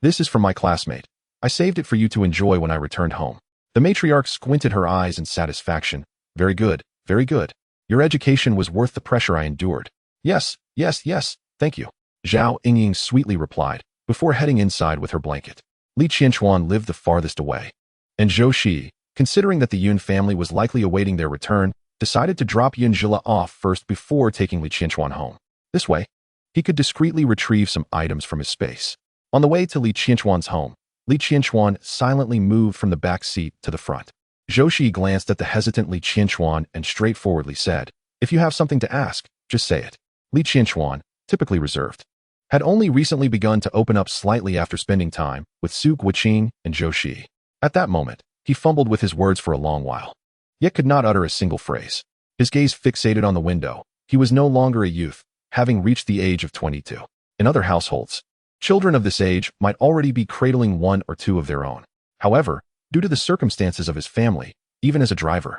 "This is from my classmate. I saved it for you to enjoy when I returned home." The matriarch squinted her eyes in satisfaction. "Very good, very good. Your education was worth the pressure I endured." Yes, thank you," Zhao Yingying sweetly replied, before heading inside with her blanket. Li Qianquan lived the farthest away, and Zhou Shiyi, considering that the Yun family was likely awaiting their return, decided to drop Yunjila off first before taking Li Qianquan home. This way, he could discreetly retrieve some items from his space. On the way to Li Qianquan's home, Li Qianquan silently moved from the back seat to the front. Zhou Shiyi glanced at the hesitant Li Qianquan and straightforwardly said, "If you have something to ask, just say it." Li Qianquan, typically reserved, had only recently begun to open up slightly after spending time with Su Guiqing and Zhou Shiyi. At that moment, he fumbled with his words for a long while, yet could not utter a single phrase. His gaze fixated on the window. He was no longer a youth, having reached the age of 22. In other households, children of this age might already be cradling one or two of their own. However, due to the circumstances of his family, even as a driver,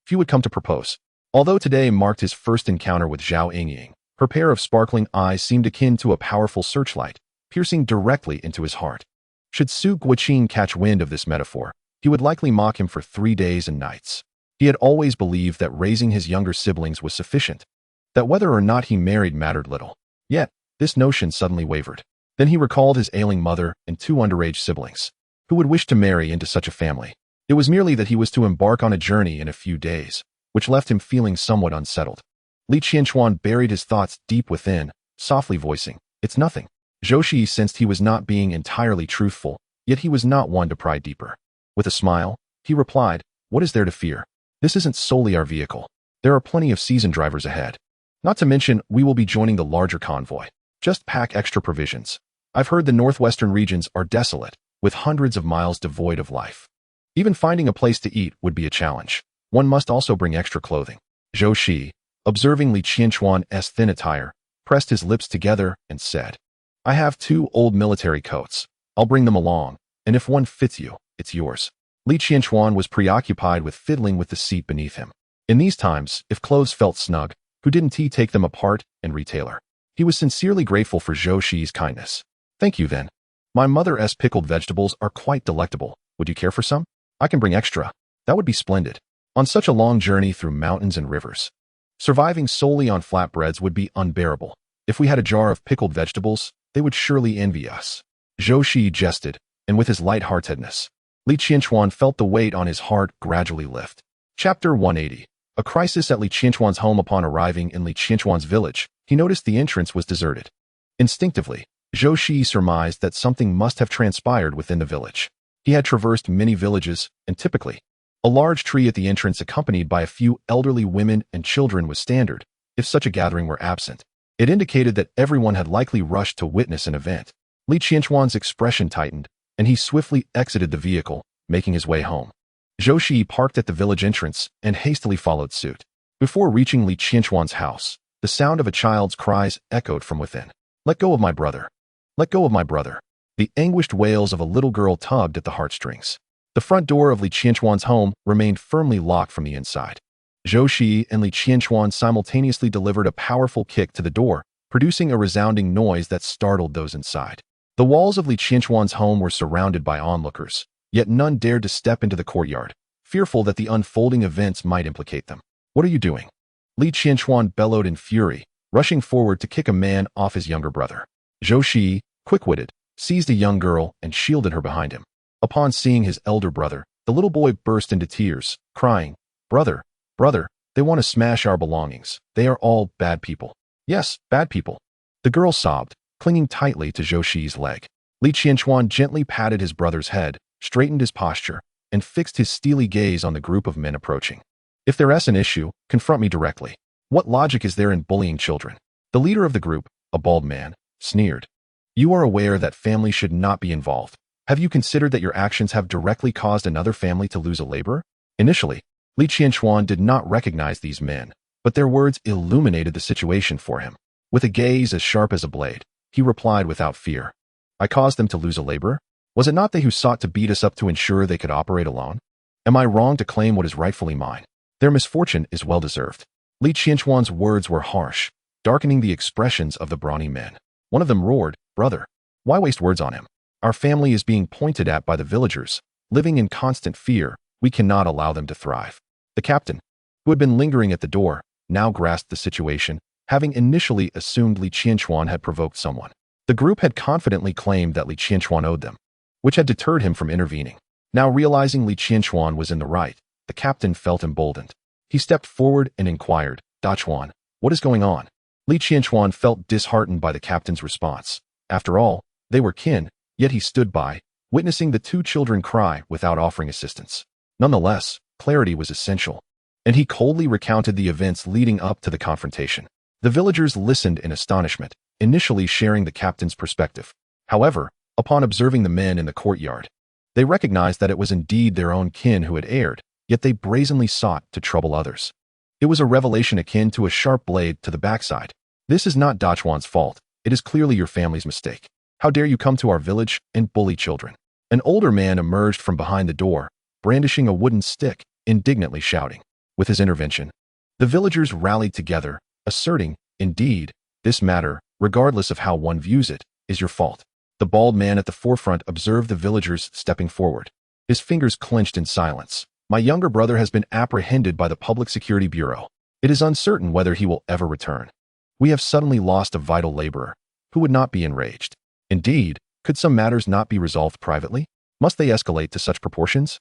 few would come to propose. Although today marked his first encounter with Zhao Yingying, her pair of sparkling eyes seemed akin to a powerful searchlight, piercing directly into his heart. Should Su Guiqing catch wind of this metaphor, he would likely mock him for 3 days and nights. He had always believed that raising his younger siblings was sufficient, that whether or not he married mattered little. Yet, this notion suddenly wavered. Then he recalled his ailing mother and 2 underage siblings. Who would wish to marry into such a family? It was merely that he was to embark on a journey in a few days, which left him feeling somewhat unsettled. Li Qianquan buried his thoughts deep within, softly voicing, "It's nothing." Zhou Shiyi sensed he was not being entirely truthful, yet he was not one to pry deeper. With a smile, he replied, "What is there to fear? This isn't solely our vehicle. There are plenty of seasoned drivers ahead. Not to mention, we will be joining the larger convoy. Just pack extra provisions. I've heard the northwestern regions are desolate, with hundreds of miles devoid of life. Even finding a place to eat would be a challenge. One must also bring extra clothing." Zhou Shiyi, observing Li Qianquan's thin attire, pressed his lips together and said, "I have 2 old military coats. I'll bring them along, and if one fits you, it's yours." Li Qianquan was preoccupied with fiddling with the seat beneath him. In these times, if clothes felt snug, who didn't he take them apart and retailor? He was sincerely grateful for Zhou Shiyi's kindness. "Thank you then. My mother's pickled vegetables are quite delectable. Would you care for some? I can bring extra." That would be splendid. On such a long journey through mountains and rivers, surviving solely on flatbreads would be unbearable. If we had a jar of pickled vegetables, they would surely envy us. Zhou Shiyi jested, and with his light-heartedness, Li Qianquan felt the weight on his heart gradually lift. Chapter 180. A crisis at Li Qianquan's home. Upon arriving in Li Qianquan's village, he noticed the entrance was deserted. Instinctively, Zhou Shiyi surmised that something must have transpired within the village. He had traversed many villages, and typically, a large tree at the entrance accompanied by a few elderly women and children was standard. If such a gathering were absent, it indicated that everyone had likely rushed to witness an event. Li Qianquan's expression tightened, and he swiftly exited the vehicle, making his way home. Zhou Shiyi parked at the village entrance and hastily followed suit. Before reaching Li Qianquan's house, the sound of a child's cries echoed from within. "Let go of my brother. Let go of my brother." The anguished wails of a little girl tugged at the heartstrings. The front door of Li Qianquan's home remained firmly locked from the inside. Zhou Shiyi and Li Qianquan simultaneously delivered a powerful kick to the door, producing a resounding noise that startled those inside. The walls of Li Qianquan's home were surrounded by onlookers, yet none dared to step into the courtyard, fearful that the unfolding events might implicate them. "What are you doing?" Li Qianquan bellowed in fury, rushing forward to kick a man off his younger brother. Zhou Shiyi, quick-witted, seized a young girl and shielded her behind him. Upon seeing his elder brother, the little boy burst into tears, crying, "Brother, brother, They want to smash our belongings. They are all bad people. Yes, bad people. The girl sobbed, clinging tightly to Zhou Shiyi's leg. Li Qianquan gently patted his brother's head, straightened his posture, and fixed his steely gaze on the group of men approaching. If there's an issue, confront me directly. What logic is there in bullying children? The leader of the group, a bald man, sneered. You are aware that family should not be involved. Have you considered that your actions have directly caused another family to lose a laborer? Initially, Li Qianquan did not recognize these men, but their words illuminated the situation for him. With a gaze as sharp as a blade, he replied without fear. I caused them to lose a laborer? Was it not they who sought to beat us up to ensure they could operate alone? Am I wrong to claim what is rightfully mine? Their misfortune is well-deserved. Li Qianquan's words were harsh, darkening the expressions of the brawny men. One of them roared, Brother, why waste words on him? Our family is being pointed at by the villagers. Living in constant fear, we cannot allow them to thrive. The captain, who had been lingering at the door, now grasped the situation, having initially assumed Li Qianquan had provoked someone. The group had confidently claimed that Li Qianquan owed them, which had deterred him from intervening. Now realizing Li Qianquan was in the right, the captain felt emboldened. He stepped forward and inquired, Dachuan, what is going on? Li Qianquan felt disheartened by the captain's response. After all, they were kin, yet he stood by, witnessing the two children cry without offering assistance. Nonetheless, clarity was essential, and he coldly recounted the events leading up to the confrontation. The villagers listened in astonishment, initially sharing the captain's perspective. However, upon observing the men in the courtyard, they recognized that it was indeed their own kin who had erred, yet they brazenly sought to trouble others. It was a revelation akin to a sharp blade to the backside. This is not Dachuan's fault. It is clearly your family's mistake. How dare you come to our village and bully children? An older man emerged from behind the door, brandishing a wooden stick, indignantly shouting. With his intervention, the villagers rallied together, asserting, indeed, this matter, regardless of how one views it, is your fault. The bald man at the forefront observed the villagers stepping forward. His fingers clenched in silence. My younger brother has been apprehended by the Public Security Bureau. It is uncertain whether he will ever return. We have suddenly lost a vital laborer. Who would not be enraged? Indeed, could some matters not be resolved privately? Must they escalate to such proportions?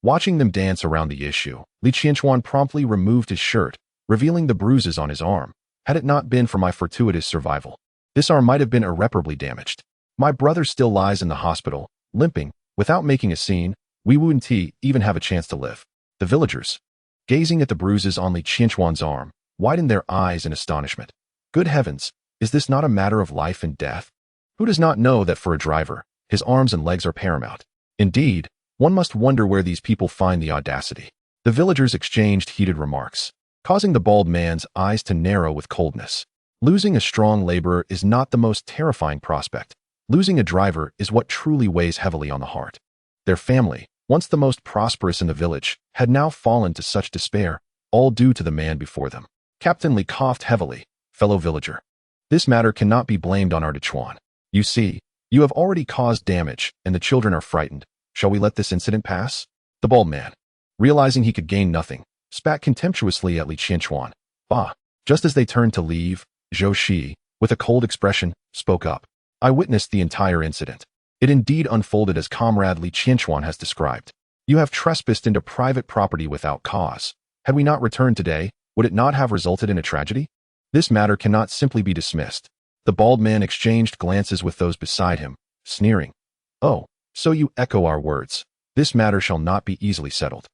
Watching them dance around the issue, Li Qianquan promptly removed his shirt, revealing the bruises on his arm. Had it not been for my fortuitous survival, this arm might have been irreparably damaged. My brother still lies in the hospital, limping, without making a scene. We wouldn't even have a chance to live. The villagers, gazing at the bruises on Li Qianquan's arm, widened their eyes in astonishment. Good heavens, is this not a matter of life and death? Who does not know that for a driver, his arms and legs are paramount? Indeed, one must wonder where these people find the audacity. The villagers exchanged heated remarks, causing the bald man's eyes to narrow with coldness. Losing a strong laborer is not the most terrifying prospect. Losing a driver is what truly weighs heavily on the heart. Their family, once the most prosperous in the village, had now fallen to such despair, all due to the man before them. Captain Li coughed heavily. Fellow villager, this matter cannot be blamed on our Dachuan. You see, you have already caused damage, and the children are frightened. Shall we let this incident pass? The bald man, realizing he could gain nothing, spat contemptuously at Li Qianquan. Bah! Just as they turned to leave, Zhou Shiyi, with a cold expression, spoke up. I witnessed the entire incident. It indeed unfolded as Comrade Li Qianquan has described. You have trespassed into private property without cause. Had we not returned today, would it not have resulted in a tragedy? This matter cannot simply be dismissed. The bald man exchanged glances with those beside him, sneering. Oh, so you echo our words. This matter shall not be easily settled.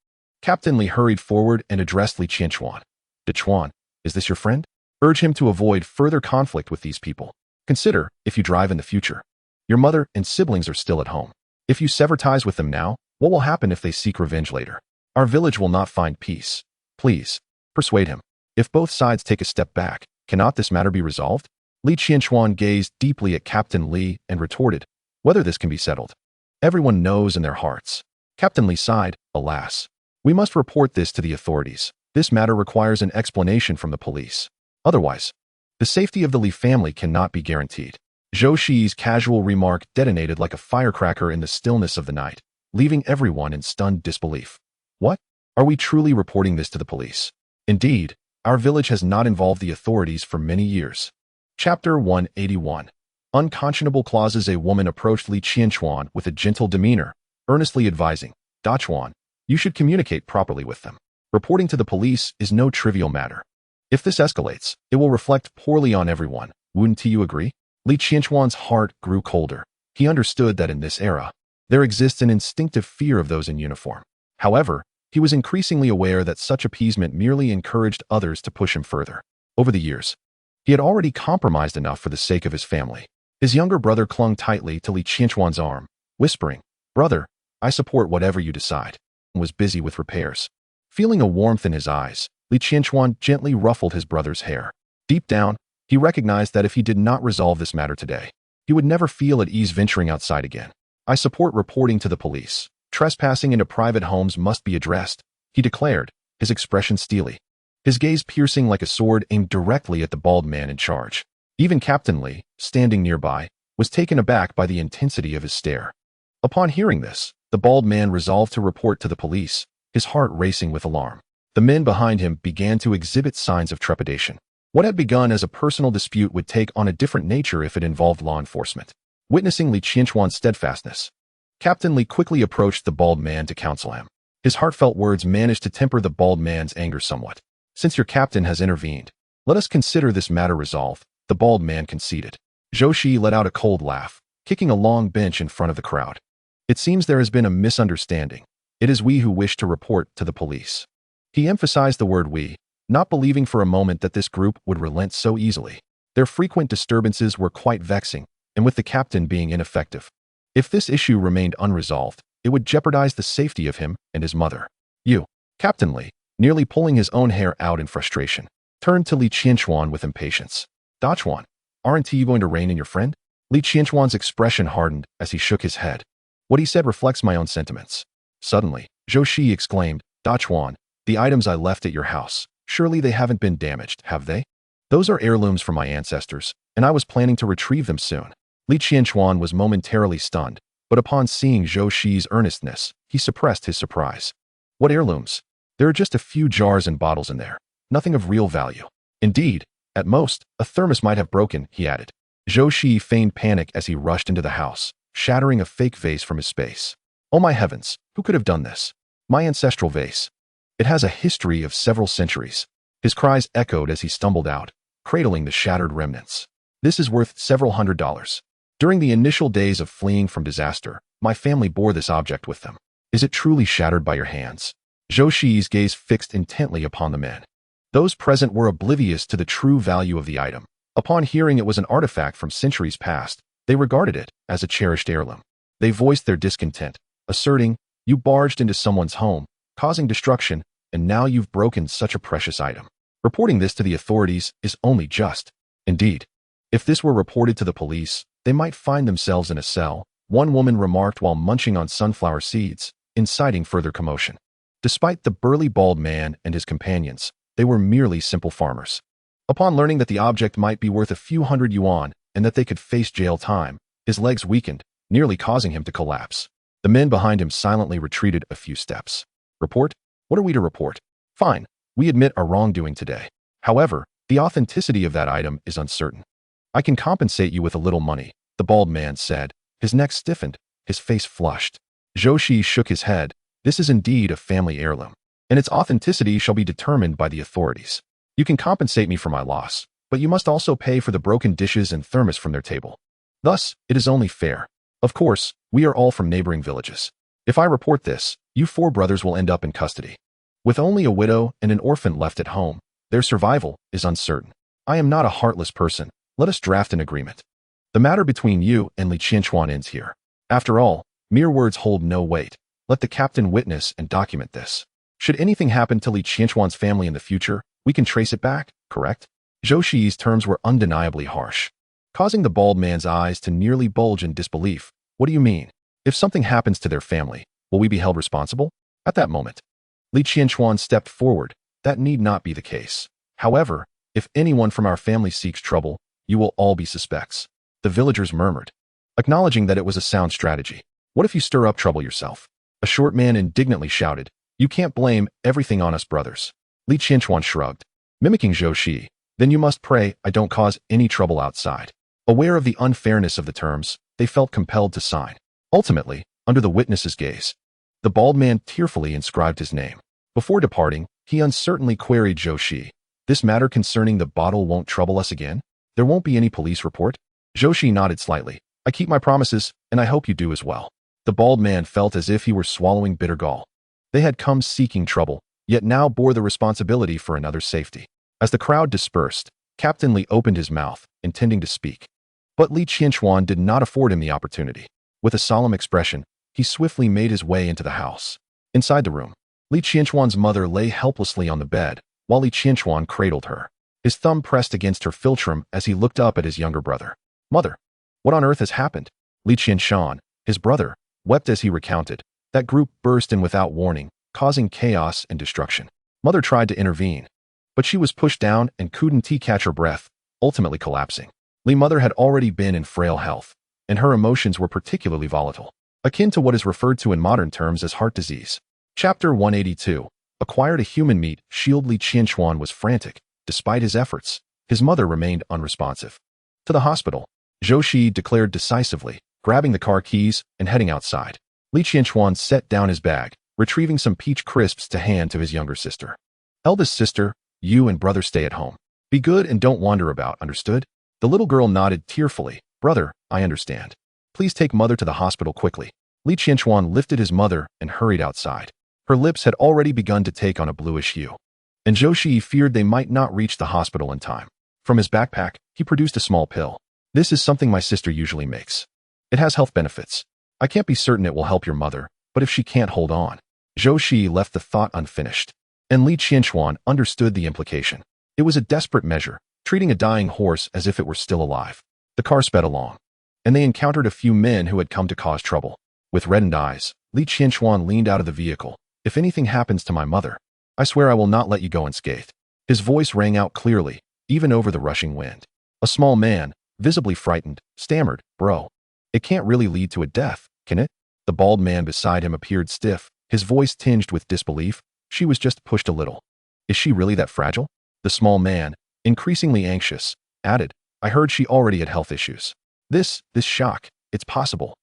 Captain Li hurried forward and addressed Li Qianquan. Dachuan, is this your friend? Urge him to avoid further conflict with these people. Consider, if you drive in the future. Your mother and siblings are still at home. If you sever ties with them now, what will happen if they seek revenge later? Our village will not find peace. Please, persuade him. If both sides take a step back, cannot this matter be resolved? Li Qianquan gazed deeply at Captain Li and retorted, whether this can be settled. Everyone knows in their hearts. Captain Li sighed, alas. We must report this to the authorities. This matter requires an explanation from the police. Otherwise, the safety of the Li family cannot be guaranteed. Zhou Shiyi's casual remark detonated like a firecracker in the stillness of the night, leaving everyone in stunned disbelief. What? Are we truly reporting this to the police? Indeed, our village has not involved the authorities for many years. Chapter 181. Unconscionable clauses. A woman approached Li Qianquan with a gentle demeanor, earnestly advising, Dachuan, you should communicate properly with them. Reporting to the police is no trivial matter. If this escalates, it will reflect poorly on everyone. Wouldn't you agree? Li Qianquan's heart grew colder. He understood that in this era, there exists an instinctive fear of those in uniform. However, he was increasingly aware that such appeasement merely encouraged others to push him further. Over the years, he had already compromised enough for the sake of his family. His younger brother clung tightly to Li Qianquan's arm, whispering, "Brother, I support whatever you decide," and was busy with repairs. Feeling a warmth in his eyes, Li Qianquan gently ruffled his brother's hair. Deep down, he recognized that if he did not resolve this matter today, he would never feel at ease venturing outside again. "I support reporting to the police. Trespassing into private homes must be addressed," he declared, his expression steely, his gaze piercing like a sword aimed directly at the bald man in charge. Even Captain Li, standing nearby, was taken aback by the intensity of his stare. Upon hearing this, the bald man resolved to report to the police, his heart racing with alarm. The men behind him began to exhibit signs of trepidation. What had begun as a personal dispute would take on a different nature if it involved law enforcement. Witnessing Li Qianquan's steadfastness, Captain Li quickly approached the bald man to counsel him. His heartfelt words managed to temper the bald man's anger somewhat. "Since your captain has intervened, let us consider this matter resolved," the bald man conceded. Zhou Shiyi let out a cold laugh, kicking a long bench in front of the crowd. "It seems there has been a misunderstanding. It is we who wish to report to the police." He emphasized the word we, not believing for a moment that this group would relent so easily. Their frequent disturbances were quite vexing, and with the captain being ineffective, if this issue remained unresolved, it would jeopardize the safety of him and his mother. "You," Captain Li, nearly pulling his own hair out in frustration, turned to Li Qianquan with impatience. "Dachuan, aren't you going to rein in your friend?" Li Qianquan's expression hardened as he shook his head. "What he said reflects my own sentiments." Suddenly, Zhou Shiyi exclaimed, "Dachuan, the items I left at your house, surely they haven't been damaged, have they? Those are heirlooms from my ancestors, and I was planning to retrieve them soon." Li Qianquan was momentarily stunned, but upon seeing Zhou Shiyi's earnestness, he suppressed his surprise. "What heirlooms? There are just a few jars and bottles in there. Nothing of real value. Indeed, at most, a thermos might have broken," he added. Zhou Shiyi feigned panic as he rushed into the house, shattering a fake vase from his space. "Oh my heavens, who could have done this? My ancestral vase. It has a history of several centuries." His cries echoed as he stumbled out, cradling the shattered remnants. "This is worth several $100s. During the initial days of fleeing from disaster, my family bore this object with them. Is it truly shattered by your hands?" Zhou Shiyi's gaze fixed intently upon the men. Those present were oblivious to the true value of the item. Upon hearing it was an artifact from centuries past, they regarded it as a cherished heirloom. They voiced their discontent, asserting, "You barged into someone's home, causing destruction, and now you've broken such a precious item. Reporting this to the authorities is only just." Indeed, if this were reported to the police, they might find themselves in a cell, one woman remarked while munching on sunflower seeds, inciting further commotion. Despite the burly bald man and his companions, they were merely simple farmers. Upon learning that the object might be worth a few hundred yuan and that they could face jail time, his legs weakened, nearly causing him to collapse. The men behind him silently retreated a few steps. "Report? What are we to report?" "Fine, we admit our wrongdoing today. However, the authenticity of that item is uncertain. I can compensate you with a little money," the bald man said. His neck stiffened, his face flushed. Zhou Shiyi shook his head. "This is indeed a family heirloom, and its authenticity shall be determined by the authorities. You can compensate me for my loss, but you must also pay for the broken dishes and thermos from their table. Thus, it is only fair. Of course, we are all from neighboring villages. If I report this, you 4 brothers will end up in custody. With only a widow and an orphan left at home, their survival is uncertain. I am not a heartless person. Let us draft an agreement. The matter between you and Li Qianquan ends here. After all, mere words hold no weight. Let the captain witness and document this. Should anything happen to Li Qianquan's family in the future, we can trace it back, correct?" Zhou Shiyi's terms were undeniably harsh, causing the bald man's eyes to nearly bulge in disbelief. "What do you mean? If something happens to their family, will we be held responsible?" At that moment, Li Qianquan stepped forward. "That need not be the case. However, if anyone from our family seeks trouble, you will all be suspects." The villagers murmured, acknowledging that it was a sound strategy. "What if you stir up trouble yourself?" A short man indignantly shouted, "You can't blame everything on us brothers." Li Qianquan shrugged, mimicking Zhou Shiyi. "Then you must pray I don't cause any trouble outside." Aware of the unfairness of the terms, they felt compelled to sign. Ultimately, under the witness's gaze, the bald man tearfully inscribed his name. Before departing, He uncertainly queried Zhou Shiyi. This matter concerning the bottle won't trouble us again? There won't be any police report? Zhou Shiyi nodded slightly. I keep my promises, and I hope you do as well. The bald man felt as if he were swallowing bitter gall. They had come seeking trouble, yet now bore the responsibility for another's safety. As the crowd dispersed, Captain Li opened his mouth, intending to speak. But Li Qianquan did not afford him the opportunity. With a solemn expression, he swiftly made his way into the house. Inside the room, Li Qianquan's mother lay helplessly on the bed, while Li Qianquan cradled her. His thumb pressed against her philtrum as he looked up at his younger brother. Mother, what on earth has happened? Li Qianquan, his brother, wept as he recounted. That group burst in without warning, causing chaos and destruction. Mother tried to intervene, but she was pushed down and couldn't catch her breath, ultimately collapsing. Li mother had already been in frail health, and her emotions were particularly volatile, akin to what is referred to in modern terms as heart disease. Chapter 182. Acquired a human meat shield. Li Qianquan was frantic. Despite his efforts, his mother remained unresponsive. To the hospital, Zhou Shiyi declared decisively, grabbing the car keys and heading outside. Li Qianquan set down his bag, retrieving some peach crisps to hand to his younger sister. Eldest sister, you and brother stay at home. Be good and don't wander about, understood? The little girl nodded tearfully. Brother, I understand. Please take mother to the hospital quickly. Li Qianquan lifted his mother and hurried outside. Her lips had already begun to take on a bluish hue, and Zhou Shiyi feared they might not reach the hospital in time. From his backpack, he produced a small pill. This is something my sister usually makes. It has health benefits. I can't be certain it will help your mother, but if she can't hold on. Zhou Shiyi left the thought unfinished, and Li Qianquan understood the implication. It was a desperate measure, treating a dying horse as if it were still alive. The car sped along, and they encountered a few men who had come to cause trouble. With reddened eyes, Li Qianquan leaned out of the vehicle. If anything happens to my mother, I swear I will not let you go unscathed. His voice rang out clearly, even over the rushing wind. A small man, visibly frightened, stammered, Bro, it can't really lead to a death, can it? The bald man beside him appeared stiff, his voice tinged with disbelief. She was just pushed a little. Is she really that fragile? The small man, increasingly anxious, added, I heard she already had health issues. This shock, it's possible.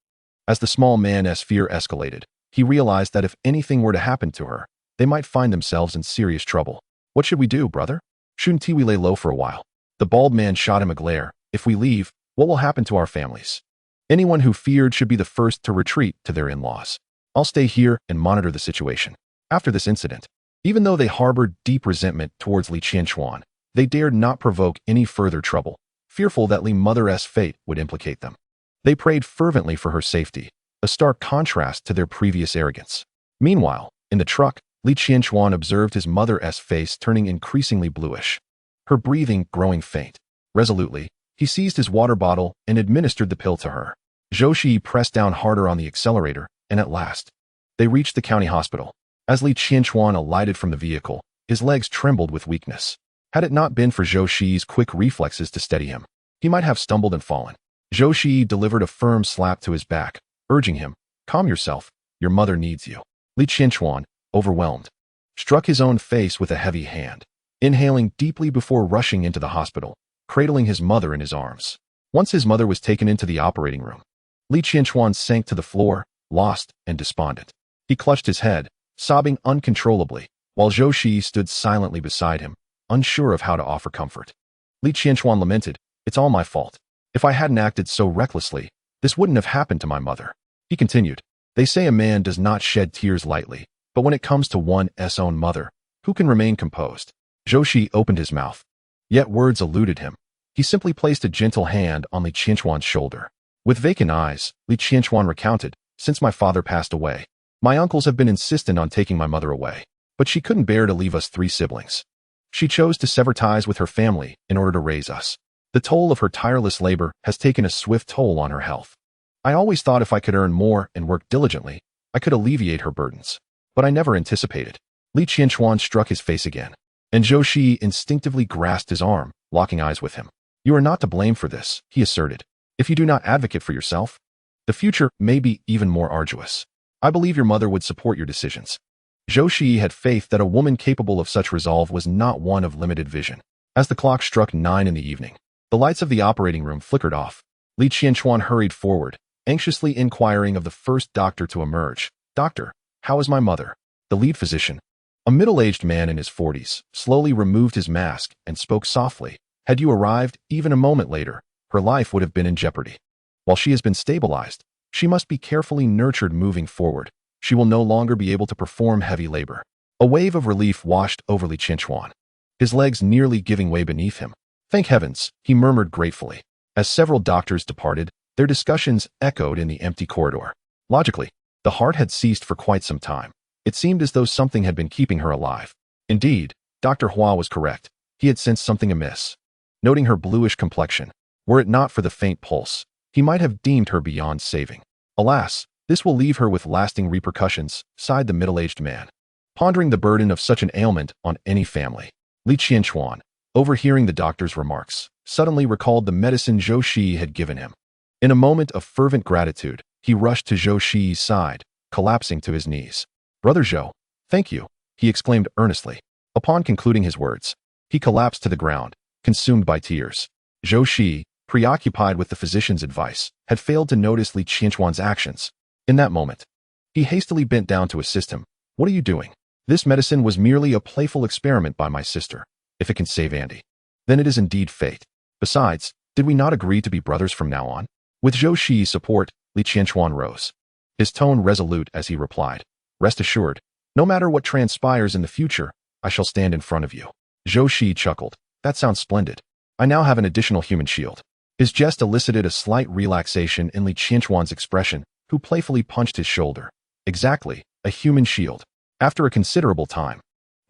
As the small man's fear escalated, he realized that if anything were to happen to her, they might find themselves in serious trouble. What should we do, brother? Shouldn't we lay low for a while? The bald man shot him a glare. If we leave, what will happen to our families? Anyone who feared should be the first to retreat to their in-laws. I'll stay here and monitor the situation. After this incident, even though they harbored deep resentment towards Li Qianquan, they dared not provoke any further trouble, fearful that Li mother's fate would implicate them. They prayed fervently for her safety, a stark contrast to their previous arrogance. Meanwhile, in the truck, Li Qianquan observed his mother's face turning increasingly bluish, her breathing growing faint. Resolutely, he seized his water bottle and administered the pill to her. Zhou Shiyi pressed down harder on the accelerator, and at last, they reached the county hospital. As Li Qianquan alighted from the vehicle, his legs trembled with weakness. Had it not been for Zhou Shiyi's quick reflexes to steady him, he might have stumbled and fallen. Zhou Shiyi delivered a firm slap to his back, urging him, Calm yourself, your mother needs you. Li Qianquan, overwhelmed, struck his own face with a heavy hand, inhaling deeply before rushing into the hospital, cradling his mother in his arms. Once his mother was taken into the operating room, Li Qianquan sank to the floor, lost and despondent. He clutched his head, sobbing uncontrollably, while Zhou Shiyi stood silently beside him, unsure of how to offer comfort. Li Qianquan lamented, It's all my fault. If I hadn't acted so recklessly, this wouldn't have happened to my mother. He continued, They say a man does not shed tears lightly, but when it comes to one's own mother, who can remain composed? Zhou Shiyi opened his mouth, yet words eluded him. He simply placed a gentle hand on Li Qianquan's shoulder. With vacant eyes, Li Qianquan recounted, Since my father passed away, my uncles have been insistent on taking my mother away, but she couldn't bear to leave us 3 siblings. She chose to sever ties with her family in order to raise us. The toll of her tireless labor has taken a swift toll on her health. I always thought if I could earn more and work diligently, I could alleviate her burdens. But I never anticipated. Li Qianquan struck his face again, and Zhou Shiyi instinctively grasped his arm, locking eyes with him. You are not to blame for this, he asserted. If you do not advocate for yourself, the future may be even more arduous. I believe your mother would support your decisions. Zhou Shiyi had faith that a woman capable of such resolve was not one of limited vision. As the clock struck 9 in the evening, the lights of the operating room flickered off. Li Qianquan hurried forward, anxiously inquiring of the first doctor to emerge. Doctor, how is my mother? The lead physician, A middle-aged man in his 40s slowly removed his mask and spoke softly. Had you arrived even a moment later, her life would have been in jeopardy. While she has been stabilized, she must be carefully nurtured moving forward. She will no longer be able to perform heavy labor. A wave of relief washed over Li Qianquan, his legs nearly giving way beneath him. Thank heavens, he murmured gratefully. As several doctors departed, their discussions echoed in the empty corridor. Logically, the heart had ceased for quite some time. It seemed as though something had been keeping her alive. Indeed, Dr. Hua was correct. He had sensed something amiss. Noting her bluish complexion, were it not for the faint pulse, he might have deemed her beyond saving. Alas, this will leave her with lasting repercussions, sighed the middle-aged man, pondering the burden of such an ailment on any family. Li Qianquan, overhearing the doctor's remarks, suddenly recalled the medicine Zhou Shiyi had given him. In a moment of fervent gratitude, he rushed to Zhou Shiyi's side, collapsing to his knees. Brother Zhou, thank you, he exclaimed earnestly. Upon concluding his words, he collapsed to the ground, consumed by tears. Zhou Shiyi, preoccupied with the physician's advice, had failed to notice Li Qianquan's actions. In that moment, he hastily bent down to assist him. What are you doing? This medicine was merely a playful experiment by my sister. If it can save Andy, then it is indeed fate. Besides, did we not agree to be brothers from now on? With Zhou Shiyi's support, Li Qianquan rose, his tone resolute as he replied, rest assured, no matter what transpires in the future, I shall stand in front of you. Zhou Shiyi chuckled. That sounds splendid. I now have an additional human shield. His jest elicited a slight relaxation in Li Qianquan's expression, who playfully punched his shoulder. Exactly, a human shield. After a considerable time,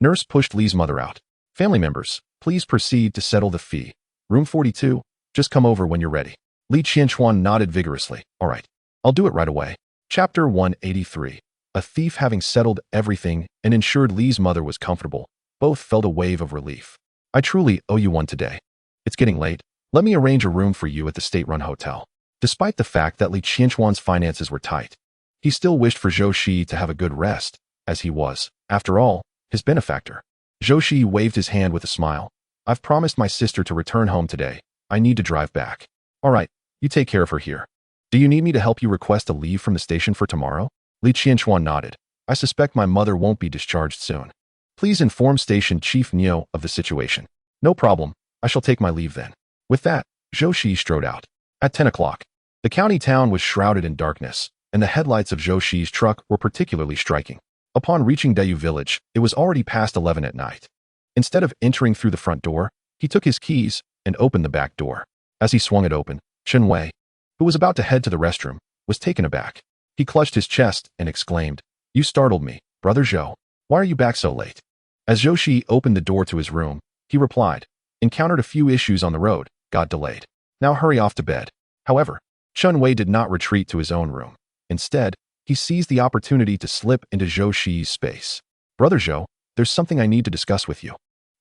Nurse pushed Li's mother out. Family members, please proceed to settle the fee. Room 42, just come over when you're ready. Li Qianquan nodded vigorously. All right, I'll do it right away. Chapter 183. A thief having settled everything and ensured Li's mother was comfortable, both felt a wave of relief. I truly owe you one today. It's getting late. Let me arrange a room for you at the state-run hotel. Despite the fact that Li Qianquan's finances were tight, he still wished for Zhou Shiyi to have a good rest, as he was, after all, his benefactor. Zhou Shiyi waved his hand with a smile. I've promised my sister to return home today. I need to drive back. All right, you take care of her here. Do you need me to help you request a leave from the station for tomorrow? Li Qianquan nodded. I suspect my mother won't be discharged soon. Please inform Station Chief Neo of the situation. No problem. I shall take my leave then. With that, Zhou Shiyi strode out. At 10 o'clock, the county town was shrouded in darkness, and the headlights of Zhou Shiyi's truck were particularly striking. Upon reaching Dayu village, it was already past 11 at night. Instead of entering through the front door, he took his keys and opened the back door. As he swung it open, Chen Wei, who was about to head to the restroom, was taken aback. He clutched his chest and exclaimed, You startled me, Brother Zhou. Why are you back so late? As Zhou Shiyi opened the door to his room, he replied, Encountered a few issues on the road, got delayed. Now hurry off to bed. However, Chen Wei did not retreat to his own room. Instead, he seized the opportunity to slip into Zhou Shiyi's space. Brother Zhou, there's something I need to discuss with you.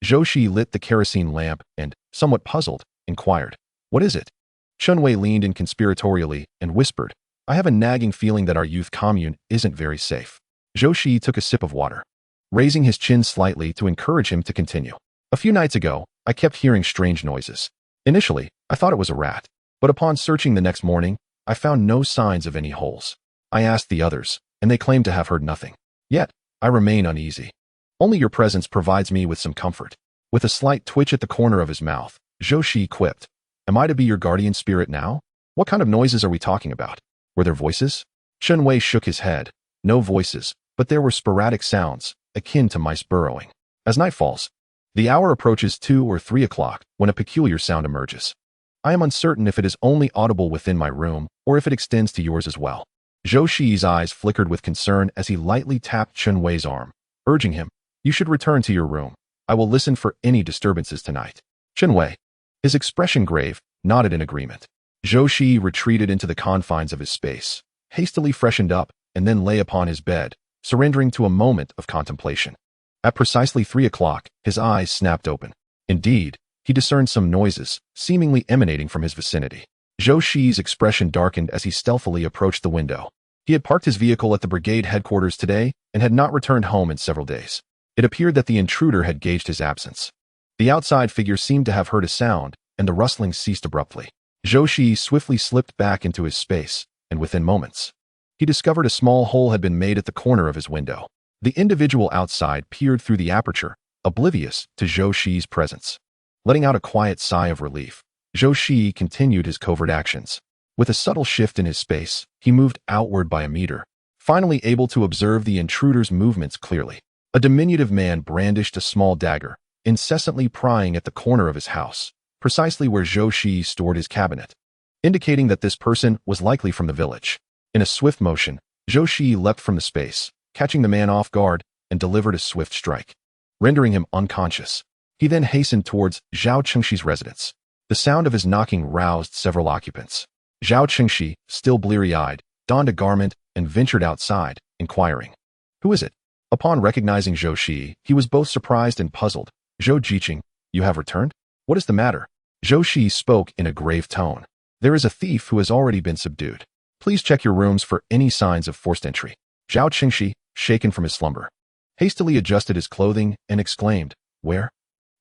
Zhou Shiyi lit the kerosene lamp and, somewhat puzzled, inquired, What is it? Chen Wei leaned in conspiratorially and whispered, I have a nagging feeling that our youth commune isn't very safe. Zhou Shiyi took a sip of water, raising his chin slightly to encourage him to continue. A few nights ago, I kept hearing strange noises. Initially, I thought it was a rat, but upon searching the next morning, I found no signs of any holes. I asked the others, and they claimed to have heard nothing. Yet, I remain uneasy. Only your presence provides me with some comfort. With a slight twitch at the corner of his mouth, Zhou Shiyi quipped, Am I to be your guardian spirit now? What kind of noises are we talking about? Were there voices? Chen Wei shook his head. No voices, but there were sporadic sounds, akin to mice burrowing. As night falls, the hour approaches 2 or 3 o'clock when a peculiar sound emerges. I am uncertain if it is only audible within my room or if it extends to yours as well. Zhou Shiyi's eyes flickered with concern as he lightly tapped Chen Wei's arm, urging him, You should return to your room. I will listen for any disturbances tonight. Chen Wei, his expression grave, nodded in agreement. Zhou Shiyi retreated into the confines of his space, hastily freshened up, and then lay upon his bed, surrendering to a moment of contemplation. At precisely 3 o'clock, his eyes snapped open. Indeed, he discerned some noises, seemingly emanating from his vicinity. Zhou Shiyi's expression darkened as he stealthily approached the window. He had parked his vehicle at the brigade headquarters today and had not returned home in several days. It appeared that the intruder had gauged his absence. The outside figure seemed to have heard a sound, and the rustling ceased abruptly. Zhou Shiyi swiftly slipped back into his space, and within moments, he discovered a small hole had been made at the corner of his window. The individual outside peered through the aperture, oblivious to Zhou Shiyi's presence. Letting out a quiet sigh of relief, Zhou Shiyi continued his covert actions. With a subtle shift in his space, he moved outward by a meter, finally able to observe the intruder's movements clearly. A diminutive man brandished a small dagger, incessantly prying at the corner of his house, precisely where Zhou Shiyi stored his cabinet, indicating that this person was likely from the village. In a swift motion, Zhou Shiyi leapt from the space, catching the man off guard, and delivered a swift strike, rendering him unconscious. He then hastened towards Zhao Chengxi's residence. The sound of his knocking roused several occupants. Zhao Chengxi, still bleary-eyed, donned a garment and ventured outside, inquiring, "Who is it?" Upon recognizing Zhou Shiyi, he was both surprised and puzzled. "Zhou Jiqing, you have returned? What is the matter?" Zhou Shiyi spoke in a grave tone. "There is a thief who has already been subdued. Please check your rooms for any signs of forced entry." Zhao Chengxi, shaken from his slumber, hastily adjusted his clothing and exclaimed, "Where?"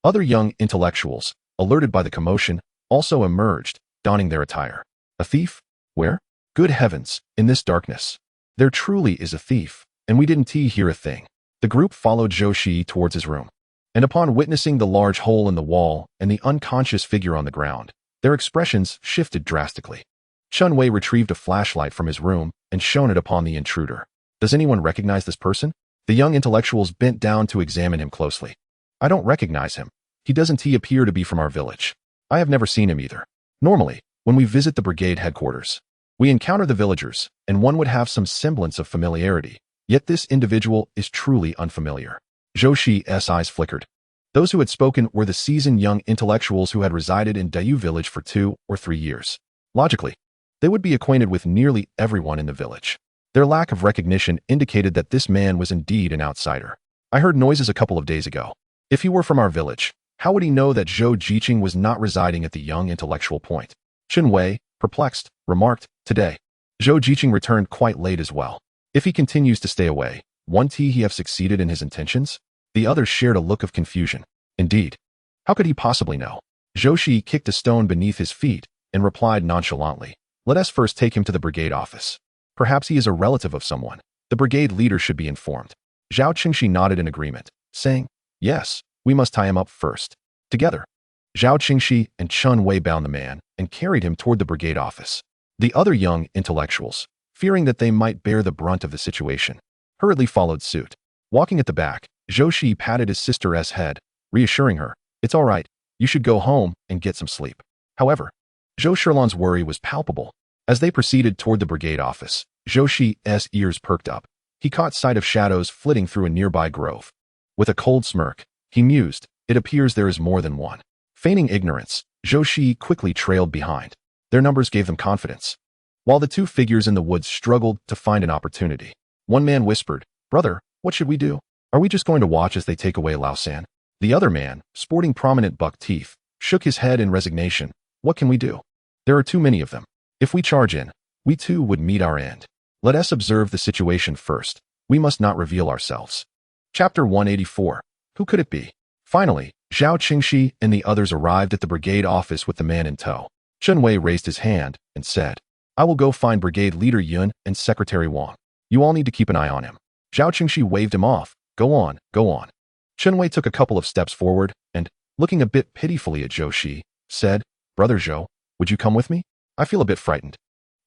Other young intellectuals, alerted by the commotion, also emerged, donning their attire. "A thief? Where? Good heavens, in this darkness. There truly is a thief, and we didn't hear a thing." The group followed Zhou Shiyi towards his room, and upon witnessing the large hole in the wall and the unconscious figure on the ground, their expressions shifted drastically. Chun Wei retrieved a flashlight from his room and shone it upon the intruder. "Does anyone recognize this person?" The young intellectuals bent down to examine him closely. "I don't recognize him. He doesn't appear to be from our village. I have never seen him either. Normally, when we visit the brigade headquarters, we encounter the villagers, and one would have some semblance of familiarity. Yet this individual is truly unfamiliar." Zhou Shiyi's eyes flickered. Those who had spoken were the seasoned young intellectuals who had resided in Dayu village for 2 or 3 years. Logically, they would be acquainted with nearly everyone in the village. Their lack of recognition indicated that this man was indeed an outsider. "I heard noises a couple of days ago. If he were from our village, how would he know that Zhou Jiqing was not residing at the young intellectual point?" Chun Wei, perplexed, remarked, "Today, Zhou Jiqing returned quite late as well. If he continues to stay away, won't he have succeeded in his intentions?" The others shared a look of confusion. Indeed, how could he possibly know? Zhou Shiyi kicked a stone beneath his feet and replied nonchalantly, "Let us first take him to the brigade office. Perhaps he is a relative of someone. The brigade leader should be informed." Zhao Chengxi nodded in agreement, saying, "Yes, we must tie him up first." Together, Zhao Chengxi and Chun Wei bound the man and carried him toward the brigade office. The other young intellectuals, fearing that they might bear the brunt of the situation, hurriedly followed suit. Walking at the back, Zhou Shiyi patted his sister's head, reassuring her, "It's all right, you should go home and get some sleep." However, Zhou Shirlan's worry was palpable. As they proceeded toward the brigade office, Zhou Shiyi's ears perked up. He caught sight of shadows flitting through a nearby grove. With a cold smirk, he mused, "It appears there is more than one." Feigning ignorance, Zhou Shiyi quickly trailed behind. Their numbers gave them confidence. While the two figures in the woods struggled to find an opportunity, one man whispered, "Brother, what should we do? Are we just going to watch as they take away Lao San?" The other man, sporting prominent buck teeth, shook his head in resignation. "What can we do? There are too many of them. If we charge in, we too would meet our end. Let us observe the situation first. We must not reveal ourselves." Chapter 184. Who could it be? Finally, Zhao Qingxi and the others arrived at the brigade office with the man in tow. Chun Wei raised his hand and said, "I will go find Brigade Leader Yun and Secretary Wang. You all need to keep an eye on him." Zhao Qingxi waved him off. Go on, go on." Chun Wei took a couple of steps forward and, looking a bit pitifully at Zhou Shiyi, said, "Brother Zhou, would you come with me? I feel a bit frightened."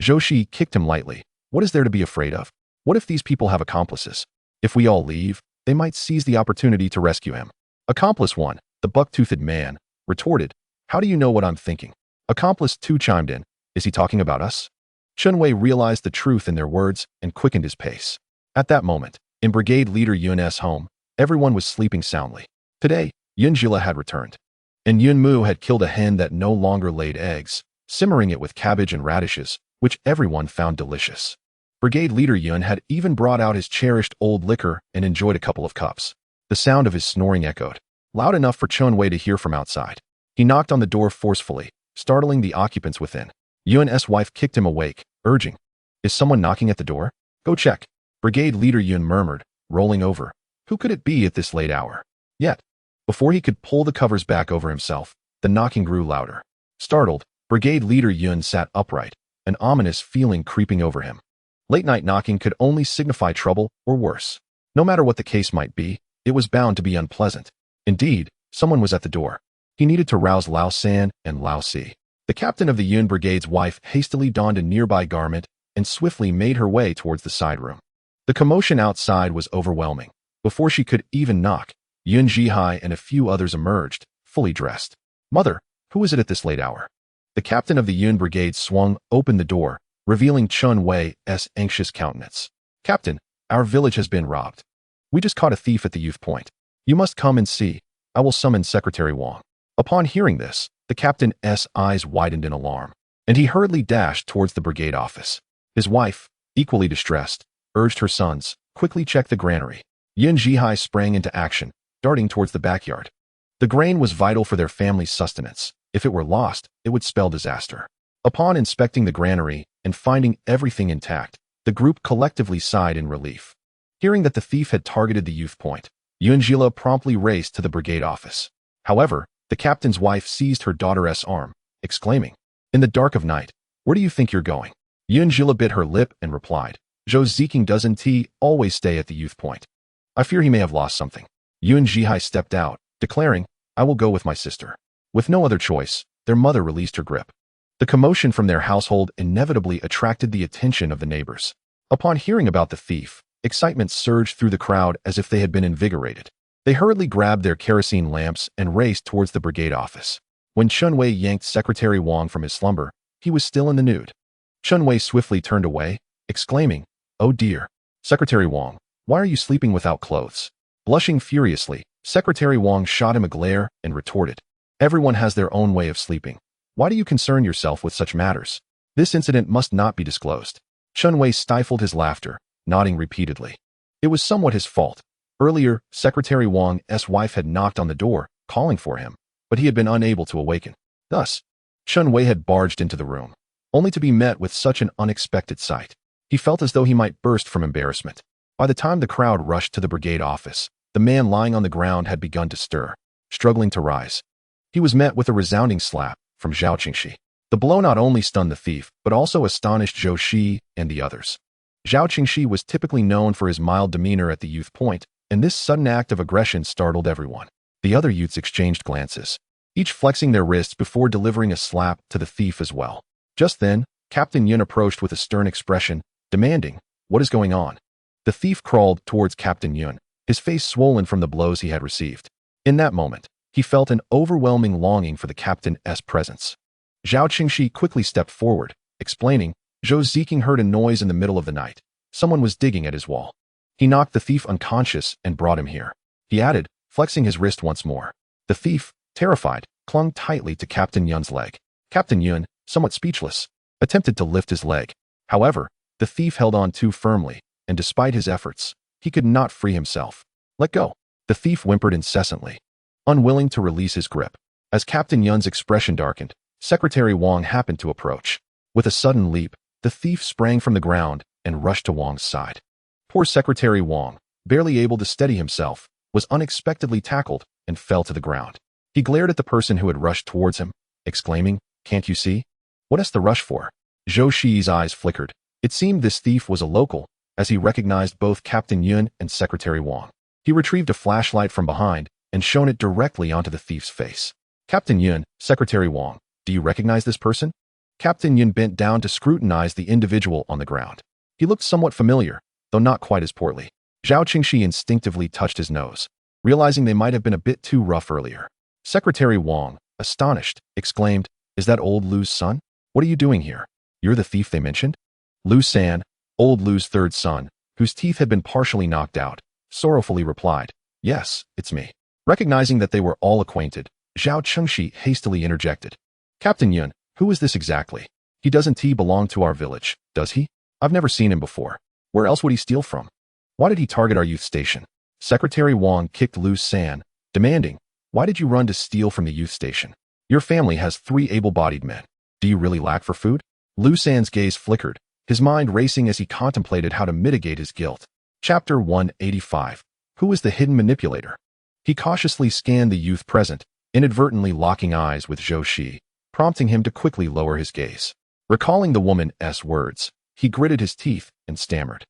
Zhou Shiyi kicked him lightly. "What is there to be afraid of? What if these people have accomplices? If we all leave, they might seize the opportunity to rescue him." "Accomplice 1, the buck-toothed man, retorted, "How do you know what I'm thinking?" Accomplice 2 chimed in, "Is he talking about us?" Chun Wei realized the truth in their words and quickened his pace. At that moment, in Brigade Leader Yun's home, everyone was sleeping soundly. Today, Yun Jila had returned, and Yun Mu had killed a hen that no longer laid eggs, simmering it with cabbage and radishes, which everyone found delicious. Brigade Leader Yun had even brought out his cherished old liquor and enjoyed a couple of cups. The sound of his snoring echoed, loud enough for Chun Wei to hear from outside. He knocked on the door forcefully, startling the occupants within. Yun's wife kicked him awake, urging, "Is someone knocking at the door? Go check." Brigade Leader Yun murmured, rolling over. Who could it be at this late hour? Yet, before he could pull the covers back over himself, the knocking grew louder. Startled, Brigade Leader Yun sat upright, an ominous feeling creeping over him. Late-night knocking could only signify trouble or worse. No matter what the case might be, it was bound to be unpleasant. Indeed, someone was at the door. He needed to rouse Lao San and Lao Si. The captain of the Yun Brigade's wife hastily donned a nearby garment and swiftly made her way towards the side room. The commotion outside was overwhelming. Before she could even knock, Yun Zhihai and a few others emerged, fully dressed. Mother, who is it at this late hour? The captain of the Yun Brigade swung open the door, revealing Chun Wei's anxious countenance. Captain, our village has been robbed. We just caught a thief at the youth point. You must come and see. I will summon Secretary Wang. Upon hearing this, the captain's eyes widened in alarm, and he hurriedly dashed towards the brigade office. His wife, equally distressed, urged her sons, quickly check the granary. Yun Zhihai sprang into action, darting towards the backyard. The grain was vital for their family's sustenance. If it were lost, it would spell disaster. Upon inspecting the granary and finding everything intact, the group collectively sighed in relief. Hearing that the thief had targeted the youth point, Yun Zhila promptly raced to the brigade office. However, the captain's wife seized her daughter's arm, exclaiming, "In the dark of night, where do you think you're going?" Yun Zhila bit her lip and replied, "Zhou Ziking doesn't he always stay at the youth point? I fear he may have lost something." Yun Zhihai stepped out, declaring, "I will go with my sister." With no other choice, their mother released her grip. The commotion from their household inevitably attracted the attention of the neighbors. Upon hearing about the thief, excitement surged through the crowd as if they had been invigorated. They hurriedly grabbed their kerosene lamps and raced towards the brigade office. When Chun Wei yanked Secretary Wang from his slumber, he was still in the nude. Chun Wei swiftly turned away, exclaiming, "Oh dear. Secretary Wang, why are you sleeping without clothes?" Blushing furiously, Secretary Wang shot him a glare and retorted, "Everyone has their own way of sleeping. Why do you concern yourself with such matters? This incident must not be disclosed." Chun Wei stifled his laughter, nodding repeatedly. It was somewhat his fault. Earlier, Secretary Wang's wife had knocked on the door, calling for him, but he had been unable to awaken. Thus, Chun Wei had barged into the room, only to be met with such an unexpected sight. He felt as though he might burst from embarrassment. By the time the crowd rushed to the brigade office, the man lying on the ground had begun to stir, struggling to rise. He was met with a resounding slap from Zhou Qingxi. The blow not only stunned the thief, but also astonished Zhou Shiyi and the others. Zhou Qingxi was typically known for his mild demeanor at the youth point, and this sudden act of aggression startled everyone. The other youths exchanged glances, each flexing their wrists before delivering a slap to the thief as well. Just then, Captain Yun approached with a stern expression, demanding, "What is going on?" The thief crawled towards Captain Yun, his face swollen from the blows he had received. In that moment, he felt an overwhelming longing for the captain's presence. Zhou Qingxi quickly stepped forward, explaining, "Zhou Ziking heard a noise in the middle of the night. Someone was digging at his wall. He knocked the thief unconscious and brought him here," he added, flexing his wrist once more. The thief, terrified, clung tightly to Captain Yun's leg. Captain Yun, somewhat speechless, attempted to lift his leg. However, the thief held on too firmly, and despite his efforts, he could not free himself. "Let go." The thief whimpered incessantly, unwilling to release his grip. As Captain Yun's expression darkened, Secretary Wang happened to approach. With a sudden leap, the thief sprang from the ground and rushed to Wang's side. Poor Secretary Wang, barely able to steady himself, was unexpectedly tackled and fell to the ground. He glared at the person who had rushed towards him, exclaiming, "Can't you see? What is the rush for?" Zhou Shiyi's eyes flickered. It seemed this thief was a local, as he recognized both Captain Yun and Secretary Wang. He retrieved a flashlight from behind and shone it directly onto the thief's face. "Captain Yun, Secretary Wang, do you recognize this person?" Captain Yun bent down to scrutinize the individual on the ground. He looked somewhat familiar, though not quite as portly. Zhou Qingxi instinctively touched his nose, realizing they might have been a bit too rough earlier. Secretary Wang, astonished, exclaimed, "Is that old Lu's son? What are you doing here? You're the thief they mentioned?" Lu San, old Lu's third son, whose teeth had been partially knocked out, sorrowfully replied, "Yes, it's me." Recognizing that they were all acquainted, Zhou Qingxi hastily interjected, "Captain Yun, who is this exactly? He doesn't belong to our village, does he? I've never seen him before. Where else would he steal from? Why did he target our youth station?" Secretary Wang kicked Lu San, demanding, "Why did you run to steal from the youth station? Your family has 3 able-bodied men. Do you really lack for food?" Lu San's gaze flickered, his mind racing as he contemplated how to mitigate his guilt. Chapter 185. Who is the hidden manipulator? He cautiously scanned the youth present, inadvertently locking eyes with Zhou Shiyi, prompting him to quickly lower his gaze. Recalling the woman's words, he gritted his teeth and stammered,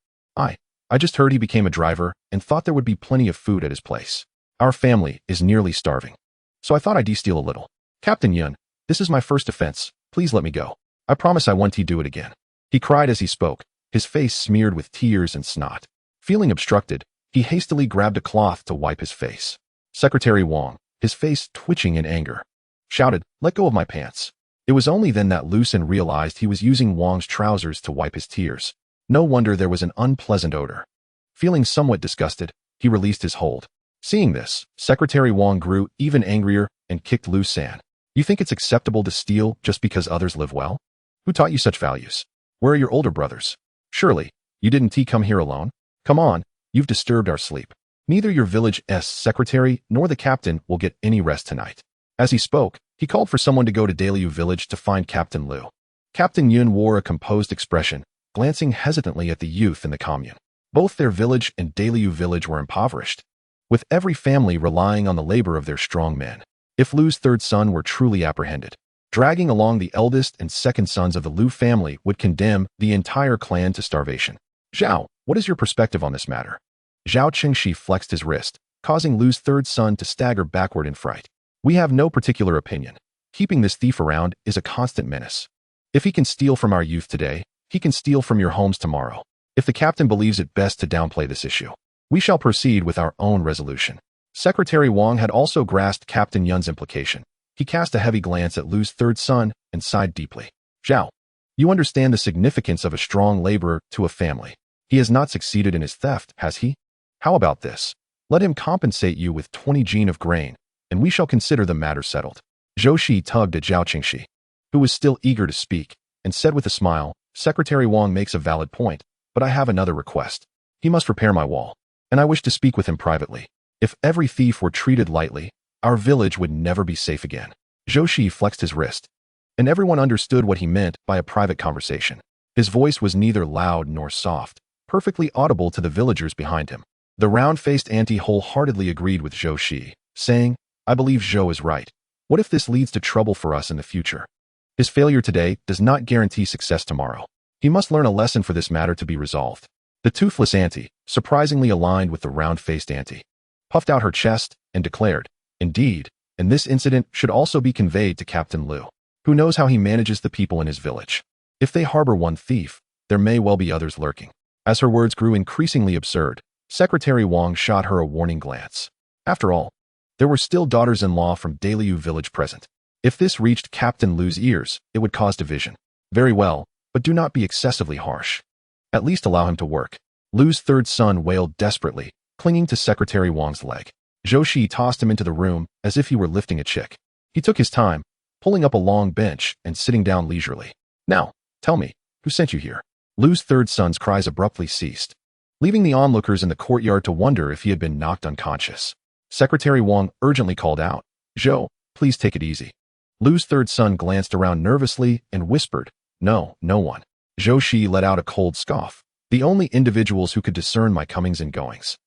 I just heard he became a driver and thought there would be plenty of food at his place. Our family is nearly starving. So I thought I'd steal a little. Captain Yun, this is my first offense. Please let me go. I promise I won't do it again. He cried as he spoke, his face smeared with tears and snot. Feeling obstructed, he hastily grabbed a cloth to wipe his face. Secretary Wang, his face twitching in anger, shouted, "Let go of my pants." It was only then that Lu Xun realized he was using Wang's trousers to wipe his tears. No wonder there was an unpleasant odor. Feeling somewhat disgusted, he released his hold. Seeing this, Secretary Wang grew even angrier and kicked Lu Xun. You think it's acceptable to steal just because others live well? Who taught you such values? Where are your older brothers? Surely, you didn't come here alone? Come on, you've disturbed our sleep. Neither your village's secretary nor the captain will get any rest tonight. As he spoke, he called for someone to go to Daliu village to find Captain Lu. Captain Yun wore a composed expression, glancing hesitantly at the youth in the commune. Both their village and Daliu village were impoverished, with every family relying on the labor of their strong men. If Lu's third son were truly apprehended, dragging along the eldest and second sons of the Lu family would condemn the entire clan to starvation. Zhao, what is your perspective on this matter? Zhao Qingshi flexed his wrist, causing Lu's third son to stagger backward in fright. We have no particular opinion. Keeping this thief around is a constant menace. If he can steal from our youth today, he can steal from your homes tomorrow. If the captain believes it best to downplay this issue, we shall proceed with our own resolution. Secretary Wang had also grasped Captain Yun's implication. He cast a heavy glance at Lu's third son and sighed deeply. Zhao, you understand the significance of a strong laborer to a family. He has not succeeded in his theft, has he? How about this? Let him compensate you with 20 jin of grain, and we shall consider the matter settled. Zhou Shiyi tugged at Zhao Qingshi, who was still eager to speak, and said with a smile, Secretary Wang makes a valid point, but I have another request. He must repair my wall, and I wish to speak with him privately. If every thief were treated lightly, our village would never be safe again. Zhou Shiyi flexed his wrist, and everyone understood what he meant by a private conversation. His voice was neither loud nor soft, perfectly audible to the villagers behind him. The round-faced auntie wholeheartedly agreed with Zhou Shiyi, saying, I believe Zhou is right. What if this leads to trouble for us in the future? His failure today does not guarantee success tomorrow. He must learn a lesson for this matter to be resolved. The toothless auntie, surprisingly aligned with the round-faced auntie, puffed out her chest and declared, Indeed, and this incident should also be conveyed to Captain Lu, who knows how he manages the people in his village. If they harbor one thief, there may well be others lurking. As her words grew increasingly absurd, Secretary Wang shot her a warning glance. After all, there were still daughters-in-law from Daliu village present. If this reached Captain Lu's ears, it would cause division. Very well, but do not be excessively harsh. At least allow him to work. Lu's third son wailed desperately, clinging to Secretary Wang's leg. Zhou Shiyi tossed him into the room as if he were lifting a chick. He took his time, pulling up a long bench and sitting down leisurely. Now, tell me, who sent you here? Lu's third son's cries abruptly ceased, leaving the onlookers in the courtyard to wonder if he had been knocked unconscious. Secretary Wang urgently called out, Zhou, please take it easy. Lu's third son glanced around nervously and whispered, No, no one. Zhou Shiyi let out a cold scoff. The only individuals who could discern my comings and goings,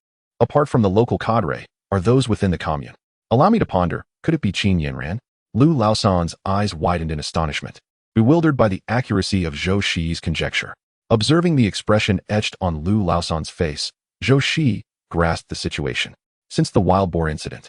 apart from the local cadre, are those within the commune. Allow me to ponder, could it be Qin Yanran? Lu Laosan's eyes widened in astonishment, bewildered by the accuracy of Zhou Shiyi's conjecture. Observing the expression etched on Lu Laosan's face, Zhou Shiyi grasped the situation. Since the wild boar incident,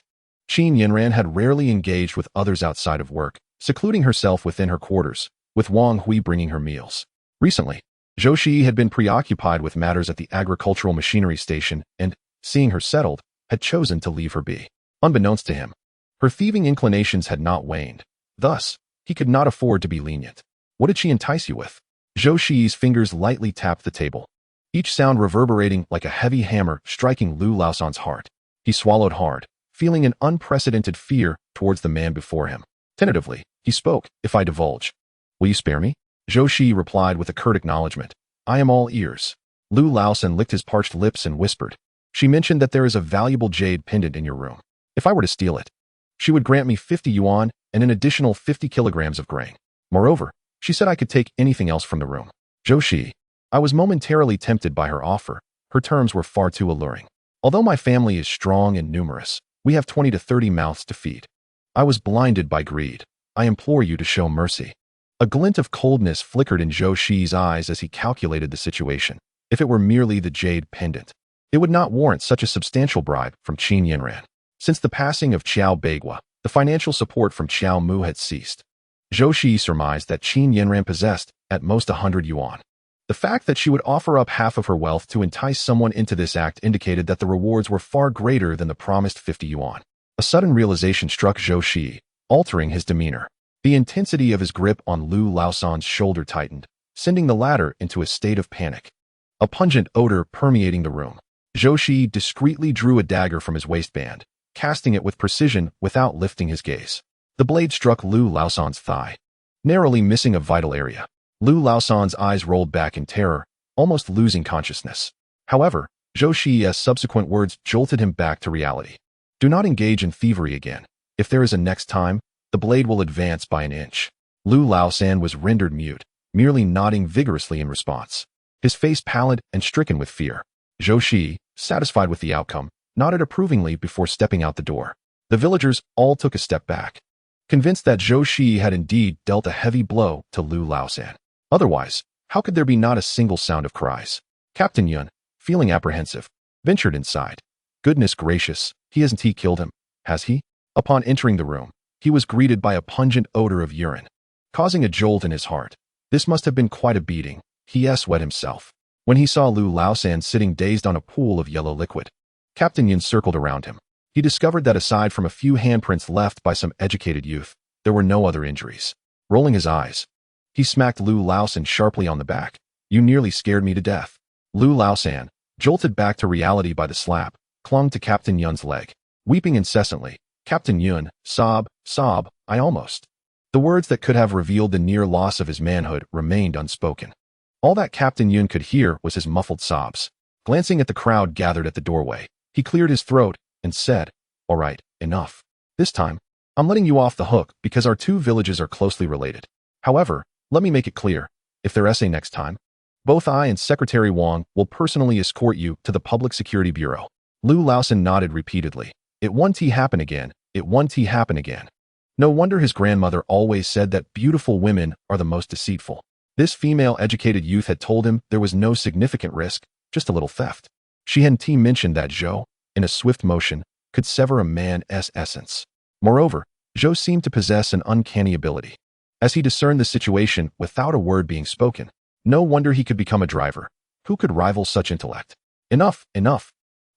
Qin Yanran had rarely engaged with others outside of work, secluding herself within her quarters, with Wang Hui bringing her meals. Recently, Zhou Shiyi had been preoccupied with matters at the agricultural machinery station and, seeing her settled, had chosen to leave her be. Unbeknownst to him, her thieving inclinations had not waned. Thus, he could not afford to be lenient. What did she entice you with? Zhou Shiyi's fingers lightly tapped the table, each sound reverberating like a heavy hammer striking Lu Laosan's heart. He swallowed hard, feeling an unprecedented fear towards the man before him. Tentatively, he spoke, If I divulge, will you spare me? Zhou Shiyi replied with a curt acknowledgement, I am all ears. Lu Laosan licked his parched lips and whispered, She mentioned that there is a valuable jade pendant in your room. If I were to steal it, she would grant me 50 yuan and an additional 50 kilograms of grain. Moreover, she said I could take anything else from the room. Zhou Shiyi, I was momentarily tempted by her offer. Her terms were far too alluring. Although my family is strong and numerous, we have 20 to 30 mouths to feed. I was blinded by greed. I implore you to show mercy. A glint of coldness flickered in Zhou Shiyi's eyes as he calculated the situation. If it were merely the jade pendant, it would not warrant such a substantial bribe from Qin Yanran. Since the passing of Qiao Beigua, the financial support from Qiao Mu had ceased. Zhou Shiyi surmised that Qin Yanran possessed, at most 100 yuan. The fact that she would offer up half of her wealth to entice someone into this act indicated that the rewards were far greater than the promised 50 yuan. A sudden realization struck Zhou Shiyi, altering his demeanor. The intensity of his grip on Lu Laosan's shoulder tightened, sending the latter into a state of panic. A pungent odor permeating the room. Zhou Shiyi discreetly drew a dagger from his waistband, casting it with precision without lifting his gaze. The blade struck Lu Laosan's thigh, narrowly missing a vital area. Lu Laosan's eyes rolled back in terror, almost losing consciousness. However, Zhou Shiyi's subsequent words jolted him back to reality. Do not engage in thievery again. If there is a next time, the blade will advance by an inch. Lu Laosan was rendered mute, merely nodding vigorously in response. His face pallid and stricken with fear. Zhou Shiyi, satisfied with the outcome, nodded approvingly before stepping out the door. The villagers all took a step back, convinced that Zhou Shiyi had indeed dealt a heavy blow to Lu Laosan. Otherwise, how could there be not a single sound of cries? Captain Yun, feeling apprehensive, ventured inside. Goodness gracious, hasn't he killed him, has he? Upon entering the room, he was greeted by a pungent odor of urine, causing a jolt in his heart. This must have been quite a beating. He wet himself when he saw Lu Laosan sitting dazed on a pool of yellow liquid. Captain Yun circled around him. He discovered that aside from a few handprints left by some educated youth, there were no other injuries. Rolling his eyes, he smacked Lu Laosan sharply on the back. You nearly scared me to death. Lu Laosan, jolted back to reality by the slap, clung to Captain Yun's leg, weeping incessantly. Captain Yun, sob, I almost. The words that could have revealed the near loss of his manhood remained unspoken. All that Captain Yun could hear was his muffled sobs. Glancing at the crowd gathered at the doorway, he cleared his throat and said, "All right, enough. This time, I'm letting you off the hook because our two villages are closely related. However, let me make it clear, if there is a next time, both I and Secretary Wang will personally escort you to the Public Security Bureau." Lu Laosan nodded repeatedly. It won't happen again. It won't happen again. No wonder his grandmother always said that beautiful women are the most deceitful. This female educated youth had told him there was no significant risk, just a little theft. She hadn't mentioned that Zhou, in a swift motion, could sever a man's essence. Moreover, Zhou seemed to possess an uncanny ability. As he discerned the situation without a word being spoken, no wonder he could become a driver. Who could rival such intellect? Enough.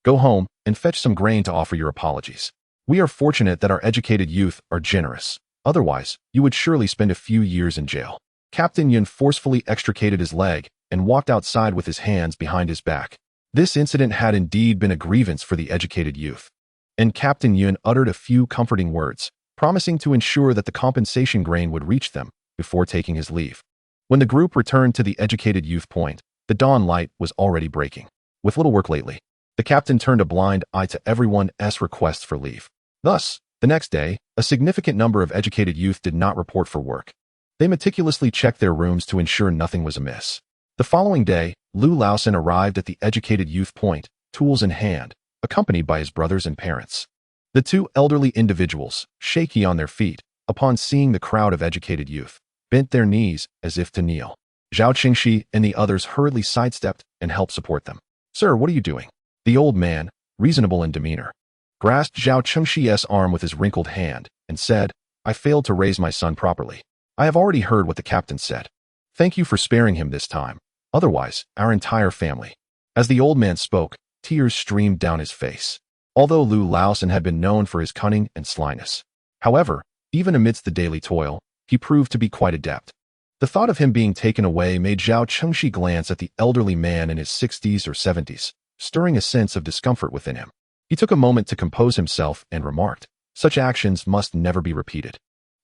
Go home and fetch some grain to offer your apologies. We are fortunate that our educated youth are generous. Otherwise, you would surely spend a few years in jail. Captain Yun forcefully extricated his leg and walked outside with his hands behind his back. This incident had indeed been a grievance for the educated youth. And Captain Yun uttered a few comforting words, promising to ensure that the compensation grain would reach them before taking his leave. When the group returned to the educated youth point, the dawn light was already breaking. With little work lately, the captain turned a blind eye to everyone's requests for leave. Thus, the next day, a significant number of educated youth did not report for work. They meticulously checked their rooms to ensure nothing was amiss. The following day, Lu Laosan arrived at the educated youth point, tools in hand, accompanied by his brothers and parents. The two elderly individuals, shaky on their feet, upon seeing the crowd of educated youth, bent their knees as if to kneel. Zhao Qingxi and the others hurriedly sidestepped and helped support them. "Sir, what are you doing?" The old man, reasonable in demeanor, grasped Zhao Qingxi's arm with his wrinkled hand and said, "I failed to raise my son properly. I have already heard what the captain said. Thank you for sparing him this time. Otherwise, our entire family." As the old man spoke, tears streamed down his face. Although Lu Laosan had been known for his cunning and slyness. However, even amidst the daily toil, he proved to be quite adept. The thought of him being taken away made Zhao Qingxi glance at the elderly man in his 60s or 70s, stirring a sense of discomfort within him. He took a moment to compose himself and remarked, "Such actions must never be repeated."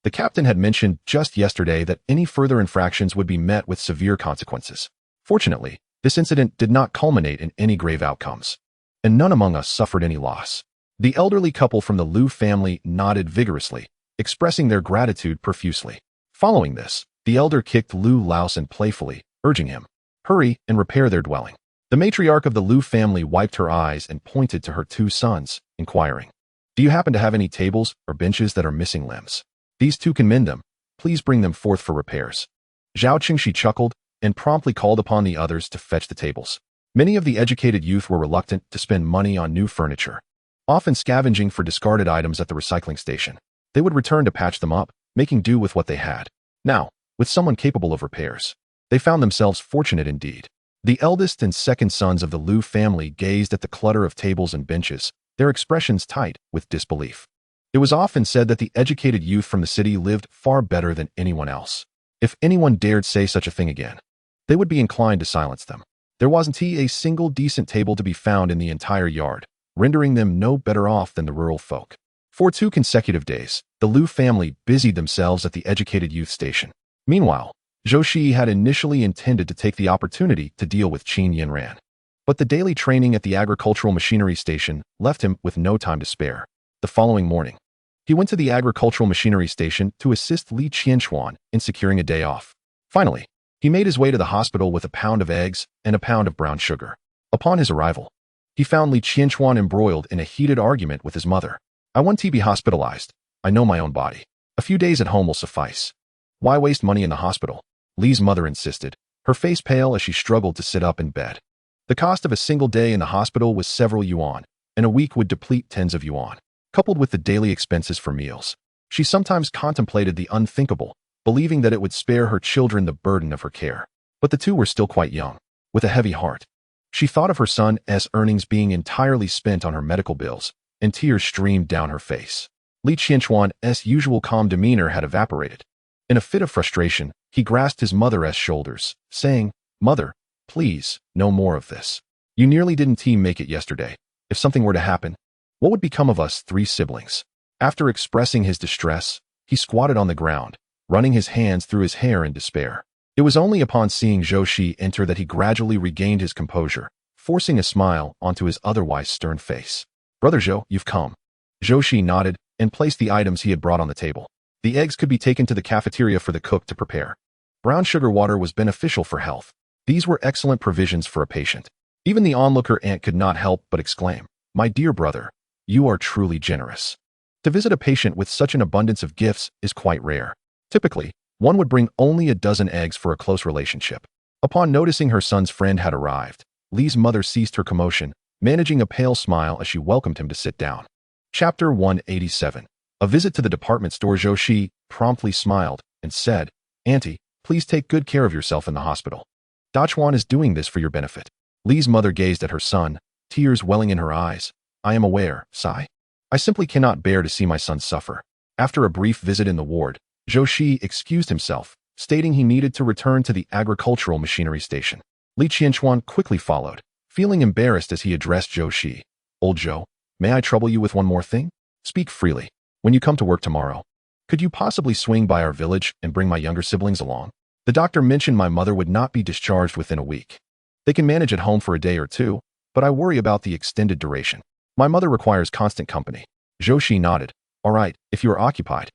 The captain had mentioned just yesterday that any further infractions would be met with severe consequences. Fortunately, this incident did not culminate in any grave outcomes, and none among us suffered any loss. The elderly couple from the Lu family nodded vigorously, expressing their gratitude profusely. Following this, the elder kicked Lu Laosan playfully, urging him, "Hurry and repair their dwelling." The matriarch of the Lu family wiped her eyes and pointed to her two sons, inquiring, "Do you happen to have any tables or benches that are missing limbs? These two can mend them. Please bring them forth for repairs." Zhao Qingxi chuckled and promptly called upon the others to fetch the tables. Many of the educated youth were reluctant to spend money on new furniture, often scavenging for discarded items at the recycling station. They would return to patch them up, making do with what they had. Now, with someone capable of repairs, they found themselves fortunate indeed. The eldest and second sons of the Liu family gazed at the clutter of tables and benches, their expressions tight with disbelief. It was often said that the educated youth from the city lived far better than anyone else. If anyone dared say such a thing again, they would be inclined to silence them. There wasn't a single decent table to be found in the entire yard, rendering them no better off than the rural folk. For 2 consecutive days, the Liu family busied themselves at the educated youth station. Meanwhile, Zhou Shiyi had initially intended to take the opportunity to deal with Qin Yinran. But the daily training at the agricultural machinery station left him with no time to spare. The following morning, he went to the agricultural machinery station to assist Li Qianquan in securing a day off. Finally, he made his way to the hospital with a pound of eggs and a pound of brown sugar. Upon his arrival, he found Li Qianquan embroiled in a heated argument with his mother. "I want to be hospitalized. I know my own body. A few days at home will suffice. Why waste money in the hospital?" Li's mother insisted, her face pale as she struggled to sit up in bed. The cost of a single day in the hospital was several yuan, and a week would deplete tens of yuan. Coupled with the daily expenses for meals, she sometimes contemplated the unthinkable, believing that it would spare her children the burden of her care. But the two were still quite young. With a heavy heart, she thought of her son's earnings being entirely spent on her medical bills, and tears streamed down her face. Li Qianquan's usual calm demeanor had evaporated. In a fit of frustration, he grasped his mother's shoulders, saying, "Mother, please, no more of this. You nearly didn't make it yesterday. If something were to happen, what would become of us 3 siblings?" After expressing his distress, he squatted on the ground, running his hands through his hair in despair. It was only upon seeing Zhou Shiyi enter that he gradually regained his composure, forcing a smile onto his otherwise stern face. "Brother Zhou, you've come." Zhou Shiyi nodded and placed the items he had brought on the table. The eggs could be taken to the cafeteria for the cook to prepare. Brown sugar water was beneficial for health. These were excellent provisions for a patient. Even the onlooker aunt could not help but exclaim, "My dear brother, you are truly generous." To visit a patient with such an abundance of gifts is quite rare. Typically, one would bring only a dozen eggs for a close relationship. Upon noticing her son's friend had arrived, Li's mother ceased her commotion, managing a pale smile as she welcomed him to sit down. Chapter 187. A visit to the department store. Zhou Shiyi promptly smiled and said, "Auntie, please take good care of yourself in the hospital. Dachuan is doing this for your benefit." Li's mother gazed at her son, tears welling in her eyes. "I am aware, Sai. I simply cannot bear to see my son suffer." After a brief visit in the ward, Zhou Shiyi excused himself, stating he needed to return to the agricultural machinery station. Li Qianquan quickly followed, feeling embarrassed as he addressed Zhou Shiyi. "Old Zhou, may I trouble you with one more thing? Speak freely. When you come to work tomorrow, could you possibly swing by our village and bring my younger siblings along? The doctor mentioned my mother would not be discharged within a week. They can manage at home for a day or 2, but I worry about the extended duration. My mother requires constant company." Zhou Shiyi nodded. "All right, if you are occupied,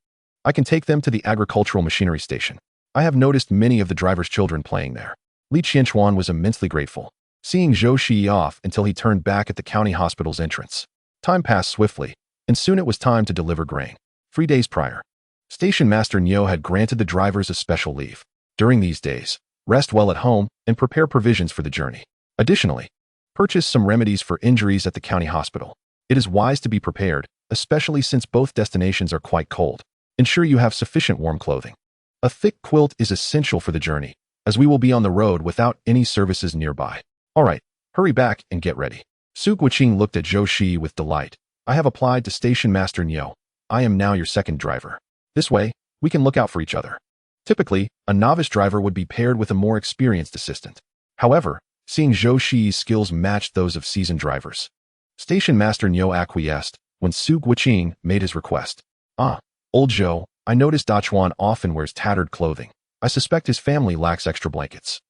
I can take them to the agricultural machinery station. I have noticed many of the driver's children playing there." Li Qianquan was immensely grateful, seeing Zhou Shiyi off until he turned back at the county hospital's entrance. Time passed swiftly, and soon it was time to deliver grain. 3 days prior, Station Master Niu had granted the drivers a special leave. During these days, rest well at home and prepare provisions for the journey. Additionally, purchase some remedies for injuries at the county hospital. It is wise to be prepared, especially since both destinations are quite cold. Ensure you have sufficient warm clothing. A thick quilt is essential for the journey, as we will be on the road without any services nearby. All right, hurry back and get ready. Su Guiqing looked at Zhou Shiyi with delight. "I have applied to Station Master Niu. I am now your second driver. This way, we can look out for each other." Typically, a novice driver would be paired with a more experienced assistant. However, seeing Zhou Shiyi's skills matched those of seasoned drivers, Station Master Niu acquiesced when Su Guiqing made his request. "Ah, old Zhou, I noticed Dachuan often wears tattered clothing. I suspect his family lacks extra blankets.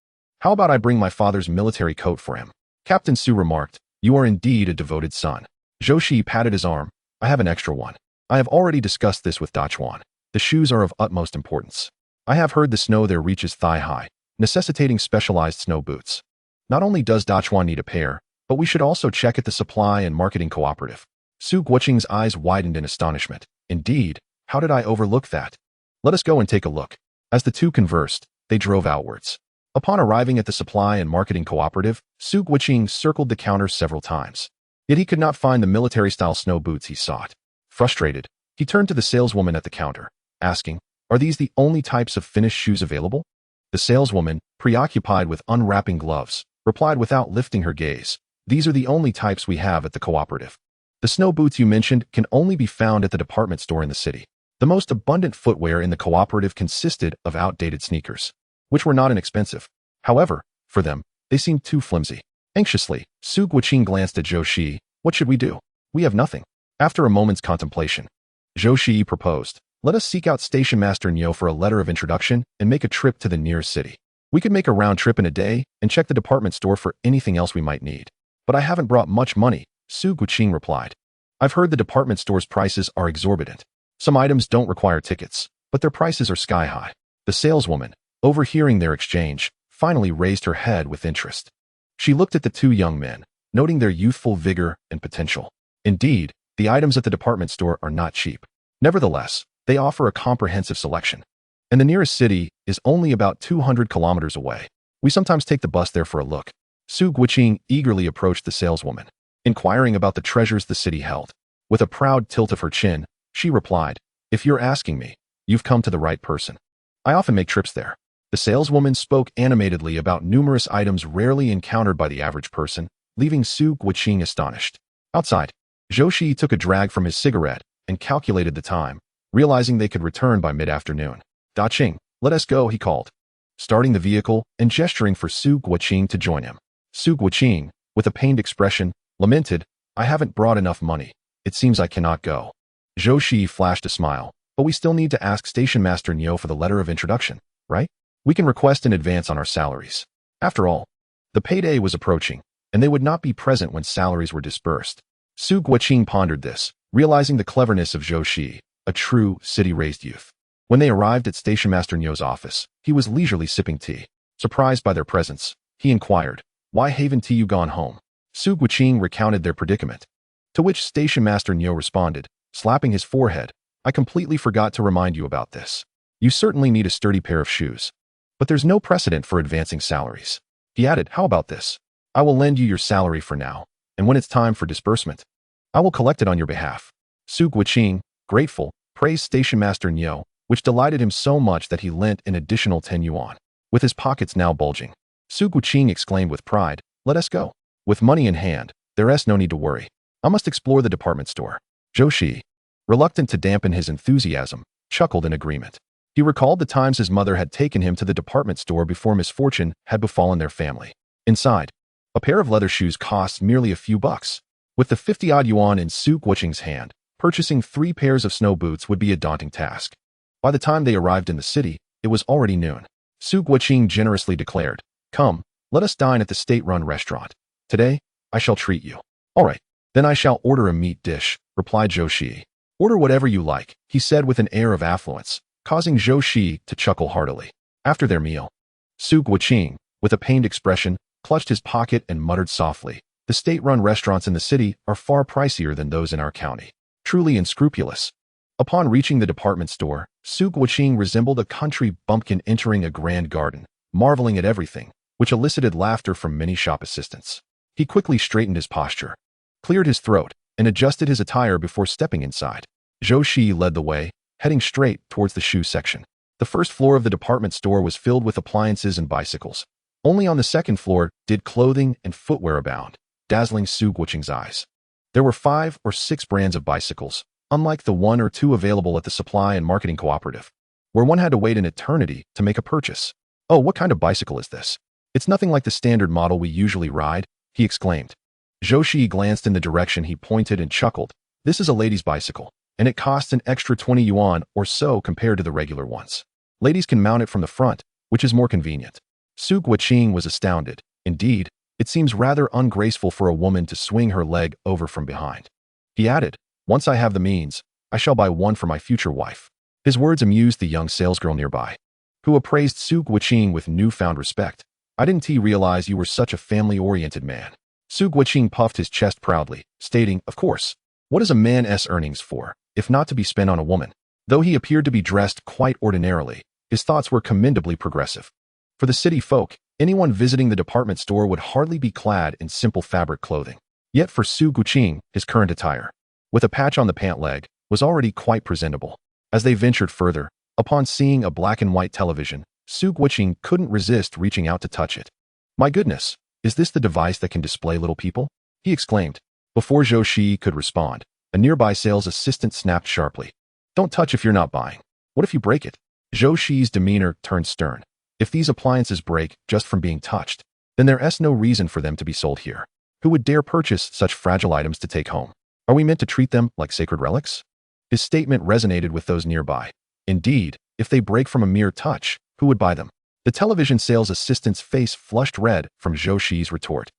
How about I bring my father's military coat for him?" Captain Su remarked, "You are indeed a devoted son." Zhou Shiyi patted his arm. "I have an extra one. I have already discussed this with Dachuan. The shoes are of utmost importance. I have heard the snow there reaches thigh-high, necessitating specialized snow boots. Not only does Dachuan need a pair, but we should also check at the supply and marketing cooperative." Su Guiqing's eyes widened in astonishment. "Indeed, how did I overlook that? Let us go and take a look." As the two conversed, they drove outwards. Upon arriving at the supply and marketing cooperative, Zhou Shiyi circled the counter several times. Yet he could not find the military-style snow boots he sought. Frustrated, he turned to the saleswoman at the counter, asking, "Are these the only types of finished shoes available?" The saleswoman, preoccupied with unwrapping gloves, replied without lifting her gaze, "These are the only types we have at the cooperative. The snow boots you mentioned can only be found at the department store in the city." The most abundant footwear in the cooperative consisted of outdated sneakers, which were not inexpensive. However, for them, they seemed too flimsy. Anxiously, Zhou Shiyi glanced at Zhou Shiyi. "What should we do? We have nothing." After a moment's contemplation, Zhou Shiyi proposed, "Let us seek out Station Master Niu for a letter of introduction and make a trip to the nearest city. We could make a round trip in a day and check the department store for anything else we might need." "But I haven't brought much money," Zhou Shiyi replied. "I've heard the department store's prices are exorbitant. Some items don't require tickets, but their prices are sky high." The saleswoman, overhearing their exchange, finally raised her head with interest. She looked at the two young men, noting their youthful vigor and potential. Indeed, the items at the department store are not cheap. Nevertheless, they offer a comprehensive selection. And the nearest city is only about 200 kilometers away. We sometimes take the bus there for a look. Zhou Shiyi eagerly approached the saleswoman, inquiring about the treasures the city held. With a proud tilt of her chin, she replied, "If you're asking me, you've come to the right person. I often make trips there." The saleswoman spoke animatedly about numerous items rarely encountered by the average person, leaving Zhou Shiyi astonished. Outside, Zhou Shiyi took a drag from his cigarette and calculated the time, realizing they could return by mid-afternoon. "Da Qing, let us go," he called, starting the vehicle and gesturing for Zhou Shiyi to join him. Zhou Shiyi, with a pained expression, lamented, "I haven't brought enough money. It seems I cannot go." Zhou Shiyi flashed a smile, "But we still need to ask Station Master Niu for the letter of introduction, right? We can request in advance on our salaries." After all, the payday was approaching, and they would not be present when salaries were dispersed. Zhou Shiyi pondered this, realizing the cleverness of Zhou Shiyi, a true city-raised youth. When they arrived at Station Master Niu's office, he was leisurely sipping tea. Surprised by their presence, he inquired, "Why haven't you gone home?" Zhou Shiyi recounted their predicament, to which Station Master Niu responded, slapping his forehead, "I completely forgot to remind you about this. You certainly need a sturdy pair of shoes. But there's no precedent for advancing salaries." He added, "How about this? I will lend you your salary for now, and when it's time for disbursement, I will collect it on your behalf." Zhou Shiyi, grateful, praised Station Master Niu, which delighted him so much that he lent an additional 10 yuan. With his pockets now bulging, Zhou Shiyi exclaimed with pride, "Let us go. With money in hand, there's no need to worry. I must explore the department store." Zhou Shiyi, reluctant to dampen his enthusiasm, chuckled in agreement. He recalled the times his mother had taken him to the department store before misfortune had befallen their family. Inside, a pair of leather shoes cost merely a few bucks. With the 50-odd yuan in Zhou Shiyi's hand, purchasing 3 pairs of snow boots would be a daunting task. By the time they arrived in the city, it was already noon. Zhou Shiyi generously declared, "Come, let us dine at the state-run restaurant. Today, I shall treat you." "All right, then I shall order a meat dish," replied Zhou Shiyi. "Order whatever you like," he said with an air of affluence, causing Zhou Shiyi to chuckle heartily. After their meal, Zhou Shiyi, with a pained expression, clutched his pocket and muttered softly, "The state-run restaurants in the city are far pricier than those in our county. Truly unscrupulous." Upon reaching the department store, Zhou Shiyi resembled a country bumpkin entering a grand garden, marveling at everything, which elicited laughter from many shop assistants. He quickly straightened his posture, cleared his throat, and adjusted his attire before stepping inside. Zhou Shiyi led the way, heading straight towards the shoe section. The first floor of the department store was filled with appliances and bicycles. Only on the second floor did clothing and footwear abound, dazzling Zhou Shiyi's eyes. There were 5 or 6 brands of bicycles, unlike the 1 or 2 available at the supply and marketing cooperative, where one had to wait an eternity to make a purchase. "Oh, what kind of bicycle is this? It's nothing like the standard model we usually ride," he exclaimed. Zhou Shiyi glanced in the direction he pointed and chuckled. "This is a lady's bicycle, and it costs an extra 20 yuan or so compared to the regular ones. Ladies can mount it from the front, which is more convenient." Zhou Shiyi was astounded. Indeed, it seems rather ungraceful for a woman to swing her leg over from behind. He added, "Once I have the means, I shall buy one for my future wife." His words amused the young salesgirl nearby, who appraised Zhou Shiyi with newfound respect. "I didn't realize you were such a family-oriented man." Zhou Shiyi puffed his chest proudly, stating, "Of course, what is a man's earnings for, if not to be spent on a woman?" Though he appeared to be dressed quite ordinarily, his thoughts were commendably progressive. For the city folk, Anyone visiting the department store would hardly be clad in simple fabric clothing. Yet for Su Guqing, his current attire, with a patch on the pant leg, was already quite presentable. As they ventured further, upon seeing a black and white television, Su Guqing couldn't resist reaching out to touch it. "My goodness, is this the device that can display little people?" he exclaimed. Before Zhou Shiyi could respond, a nearby sales assistant snapped sharply. "Don't touch if you're not buying. What if you break it?" Zhou Shiyi's demeanor turned stern. If these appliances break just from being touched, then there's no reason for them to be sold here. Who would dare purchase such fragile items to take home? Are we meant to treat them like sacred relics? His statement resonated with those nearby. Indeed, if they break from a mere touch, who would buy them? The television sales assistant's face flushed red from Zhou Shiyi's retort.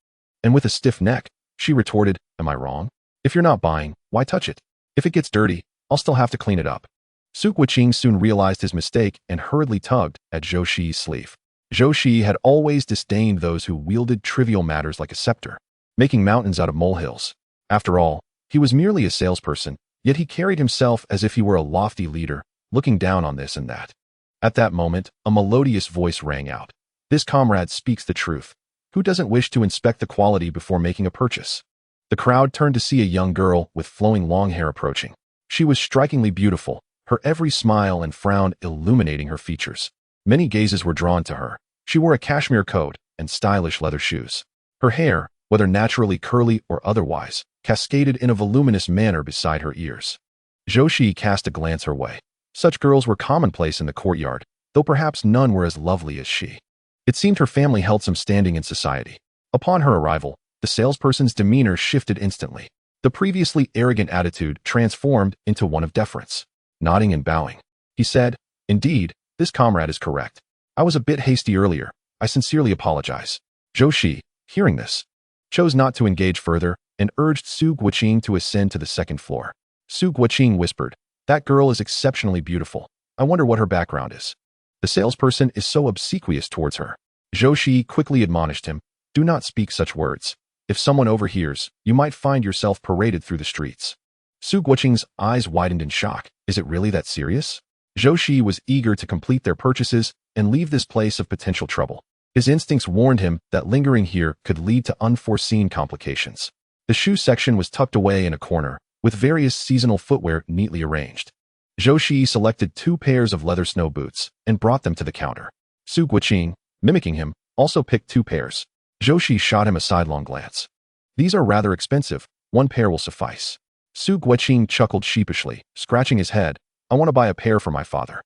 And with a stiff neck, she retorted, "Am I wrong? If you're not buying, why touch it? If it gets dirty, I'll still have to clean it up." Su Guqing soon realized his mistake and hurriedly tugged at Zhou Shiyi's sleeve. Zhou Shiyi had always disdained those who wielded trivial matters like a scepter, making mountains out of molehills. After all, he was merely a salesperson, yet he carried himself as if he were a lofty leader, looking down on this and that. At that moment, a melodious voice rang out. "This comrade speaks the truth. Who doesn't wish to inspect the quality before making a purchase?" The crowd turned to see a young girl with flowing long hair approaching. She was strikingly beautiful, her every smile and frown illuminating her features. Many gazes were drawn to her. She wore a cashmere coat and stylish leather shoes. Her hair, whether naturally curly or otherwise, cascaded in a voluminous manner beside her ears. Zhou Shiyi cast a glance her way. Such girls were commonplace in the courtyard, though perhaps none were as lovely as she. It seemed her family held some standing in society. Upon her arrival, the salesperson's demeanor shifted instantly. The previously arrogant attitude transformed into one of deference. Nodding and bowing, he said, "Indeed, this comrade is correct. I was a bit hasty earlier. I sincerely apologize." Zhou Shiyi, hearing this, chose not to engage further and urged Su Guqing to ascend to the second floor. Su Guqing whispered, "That girl is exceptionally beautiful. I wonder what her background is. The salesperson is so obsequious towards her." Zhou Shiyi quickly admonished him, "Do not speak such words. If someone overhears, you might find yourself paraded through the streets." Su Guqing's eyes widened in shock. Is it really that serious? Zhou Shiyi was eager to complete their purchases and leave this place of potential trouble. His instincts warned him that lingering here could lead to unforeseen complications. The shoe section was tucked away in a corner, with various seasonal footwear neatly arranged. Zhou Shiyi selected 2 pairs of leather snow boots and brought them to the counter. Su Guqing, mimicking him, also picked 2 pairs. Zhou Shiyi shot him a sidelong glance. "These are rather expensive. 1 pair will suffice." Su Guqing chuckled sheepishly, scratching his head. "I want to buy a pair for my father.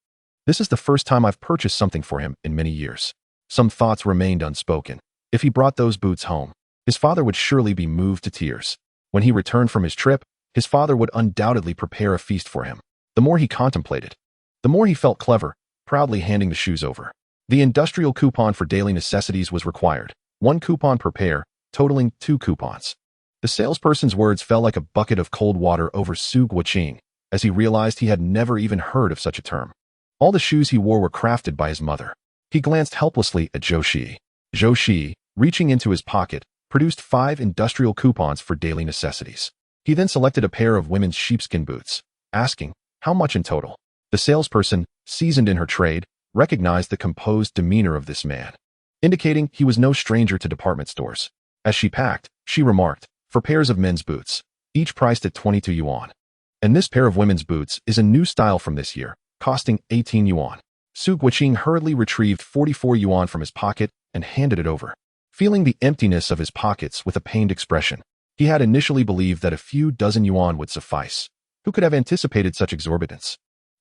This is the first time I've purchased something for him in many years." Some thoughts remained unspoken. If he brought those boots home, his father would surely be moved to tears. When he returned from his trip, his father would undoubtedly prepare a feast for him. The more he contemplated, the more he felt clever, proudly handing the shoes over. The industrial coupon for daily necessities was required, 1 coupon per pair, totaling 2 coupons. The salesperson's words fell like a bucket of cold water over Su Guqing, as he realized he had never even heard of such a term. All the shoes he wore were crafted by his mother. He glanced helplessly at Zhou Shiyi. Zhou Shiyi, reaching into his pocket, produced 5 industrial coupons for daily necessities. He then selected a pair of women's sheepskin boots, asking, "How much in total?" The salesperson, seasoned in her trade, recognized the composed demeanor of this man, indicating he was no stranger to department stores. As she packed, she remarked, "4 pairs of men's boots, each priced at 22 yuan. And this pair of women's boots is a new style from this year, costing 18 yuan. Su Guqing hurriedly retrieved 44 yuan from his pocket and handed it over. Feeling the emptiness of his pockets with a pained expression, he had initially believed that a few dozen yuan would suffice. Who could have anticipated such exorbitance?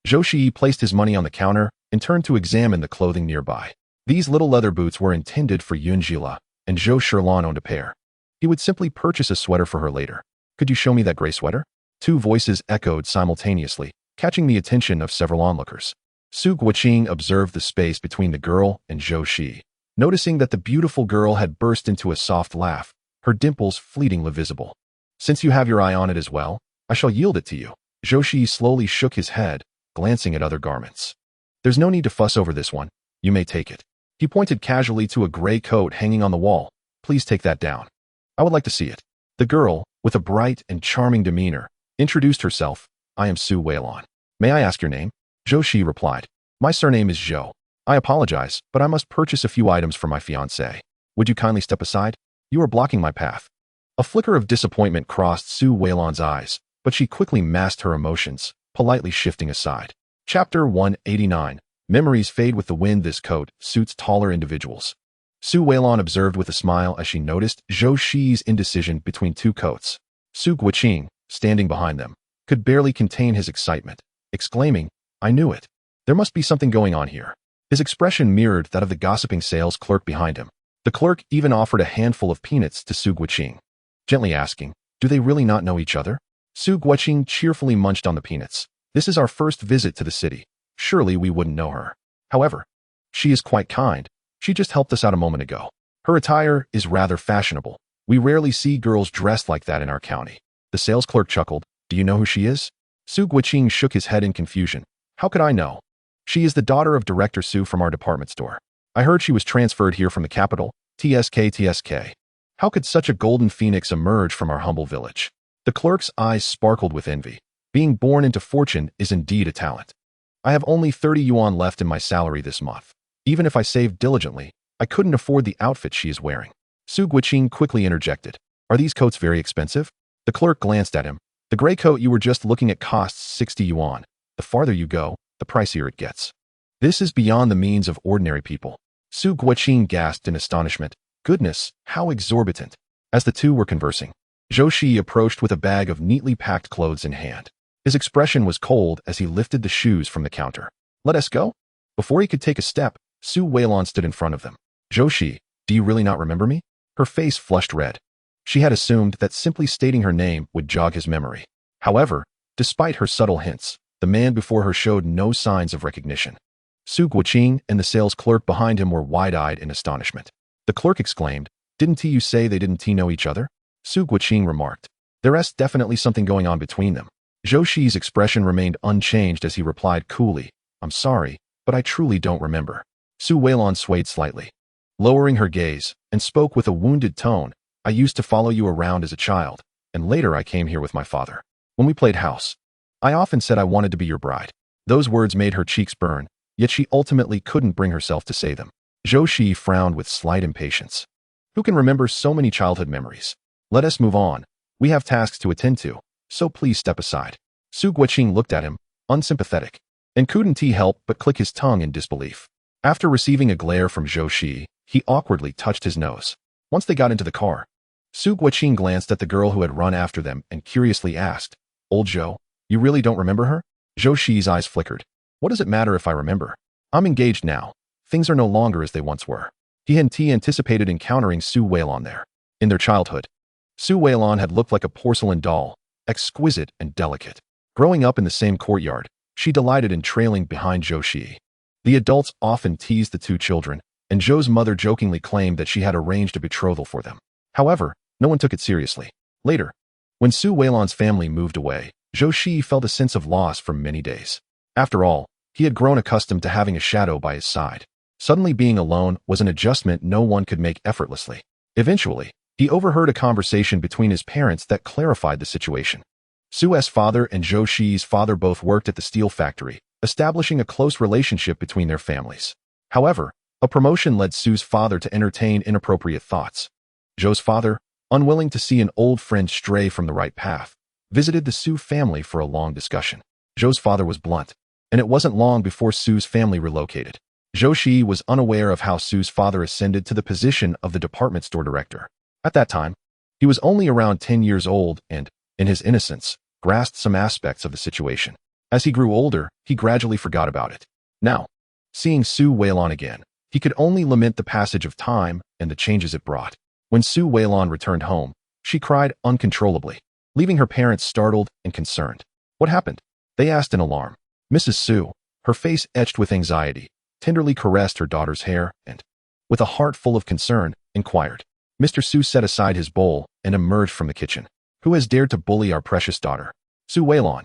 Zhou Shiyi placed his money on the counter and turned to examine the clothing nearby. These little leather boots were intended for Yun Jila, and Zhou Shirlan owned a pair. He would simply purchase a sweater for her later. "Could you show me that gray sweater?" 2 voices echoed simultaneously, catching the attention of several onlookers. Su Guqing observed the space between the girl and Zhou Shiyi. Noticing that the beautiful girl had burst into a soft laugh, her dimples fleetingly visible. "Since you have your eye on it as well, I shall yield it to you." Zhou Shiyi slowly shook his head, glancing at other garments. "There's no need to fuss over this one. You may take it." He pointed casually to a gray coat hanging on the wall. "Please take that down. I would like to see it." The girl, with a bright and charming demeanor, introduced herself. "I am Su Weilon. May I ask your name?" Zhou Shiyi replied, "My surname is Zhou. I apologize, but I must purchase a few items for my fiancée. Would you kindly step aside? You are blocking my path. A flicker of disappointment crossed Su Weilon's eyes, but she quickly masked her emotions, politely shifting aside. Chapter 189. Memories fade with the wind. This coat suits taller individuals. Su Weilon observed with a smile as she noticed Zhou Shiyi's indecision between two coats. Su Guiqing, standing behind them, could barely contain his excitement, exclaiming, I knew it. There must be something going on here. His expression mirrored that of the gossiping sales clerk behind him. The clerk even offered a handful of peanuts to Su Guiqing, gently asking, do they really not know each other? Su Guiqing cheerfully munched on the peanuts. This is our first visit to the city. Surely we wouldn't know her. However, she is quite kind. She just helped us out a moment ago. Her attire is rather fashionable. We rarely see girls dressed like that in our county. The sales clerk chuckled. Do you know who she is? Su Guiqing shook his head in confusion. How could I know? She is the daughter of Director Su from our department store. I heard she was transferred here from the capital, TSK. How could such a golden phoenix emerge from our humble village? The clerk's eyes sparkled with envy. Being born into fortune is indeed a talent. I have only 30 yuan left in my salary this month. Even if I saved diligently, I couldn't afford the outfit she is wearing. Su Guiqing quickly interjected. Are these coats very expensive? The clerk glanced at him. The gray coat you were just looking at costs 60 yuan. The farther you go, the pricier it gets. This is beyond the means of ordinary people. Su Guiqing gasped in astonishment. Goodness, how exorbitant. As the two were conversing, Zhou Shiyi approached with a bag of neatly packed clothes in hand. His expression was cold as he lifted the shoes from the counter. Let us go? Before he could take a step, Su Weilon stood in front of them. Zhou Shiyi, do you really not remember me? Her face flushed red. She had assumed that simply stating her name would jog his memory. However, despite her subtle hints, the man before her showed no signs of recognition. Su Guiqing and the sales clerk behind him were wide-eyed in astonishment. The clerk exclaimed, Didn't you say they didn't know each other? Su Guiqing remarked. There's definitely something going on between them. Zhou Shiyi's expression remained unchanged as he replied coolly, I'm sorry, but I truly don't remember. Su Weilon swayed slightly, lowering her gaze, and spoke with a wounded tone. I used to follow you around as a child, and later I came here with my father. When we played house, I often said I wanted to be your bride. Those words made her cheeks burn, yet she ultimately couldn't bring herself to say them. Zhou Shiyi frowned with slight impatience. Who can remember so many childhood memories? Let us move on. We have tasks to attend to, so please step aside. Su Guiqing looked at him, unsympathetic, and couldn't he help but click his tongue in disbelief. After receiving a glare from Zhou Shiyi, he awkwardly touched his nose. Once they got into the car, Su Guiqing glanced at the girl who had run after them and curiously asked, Old Zhou, you really don't remember her? Zhou Shiyi's eyes flickered. What does it matter if I remember? I'm engaged now. Things are no longer as they once were. He anticipated encountering Su Weilon there. In their childhood, Su Weilon had looked like a porcelain doll, exquisite and delicate. Growing up in the same courtyard, she delighted in trailing behind Zhou Shiyi. The adults often teased the two children, and Zhou's mother jokingly claimed that she had arranged a betrothal for them. However, no one took it seriously. Later, when Su Weilon's family moved away, Zhou Shiyi felt a sense of loss for many days. After all, he had grown accustomed to having a shadow by his side. Suddenly being alone was an adjustment no one could make effortlessly. Eventually, he overheard a conversation between his parents that clarified the situation. Su's father and Zhou Shiyi's father both worked at the steel factory, establishing a close relationship between their families. However, a promotion led Su's father to entertain inappropriate thoughts. Zhou's father, unwilling to see an old friend stray from the right path, visited the Su family for a long discussion. Zhou's father was blunt, and it wasn't long before Su's family relocated. Zhou Shiyi was unaware of how Su's father ascended to the position of the department store director. At that time, he was only around 10 years old and, in his innocence, grasped some aspects of the situation. As he grew older, he gradually forgot about it. Now, seeing Su Weilon again, he could only lament the passage of time and the changes it brought. When Su Weilon returned home, she cried uncontrollably, leaving her parents startled and concerned. What happened? They asked in alarm. Mrs. Su, her face etched with anxiety, tenderly caressed her daughter's hair and, with a heart full of concern, inquired. Mr. Su set aside his bowl and emerged from the kitchen. Who has dared to bully our precious daughter? Su Weilon,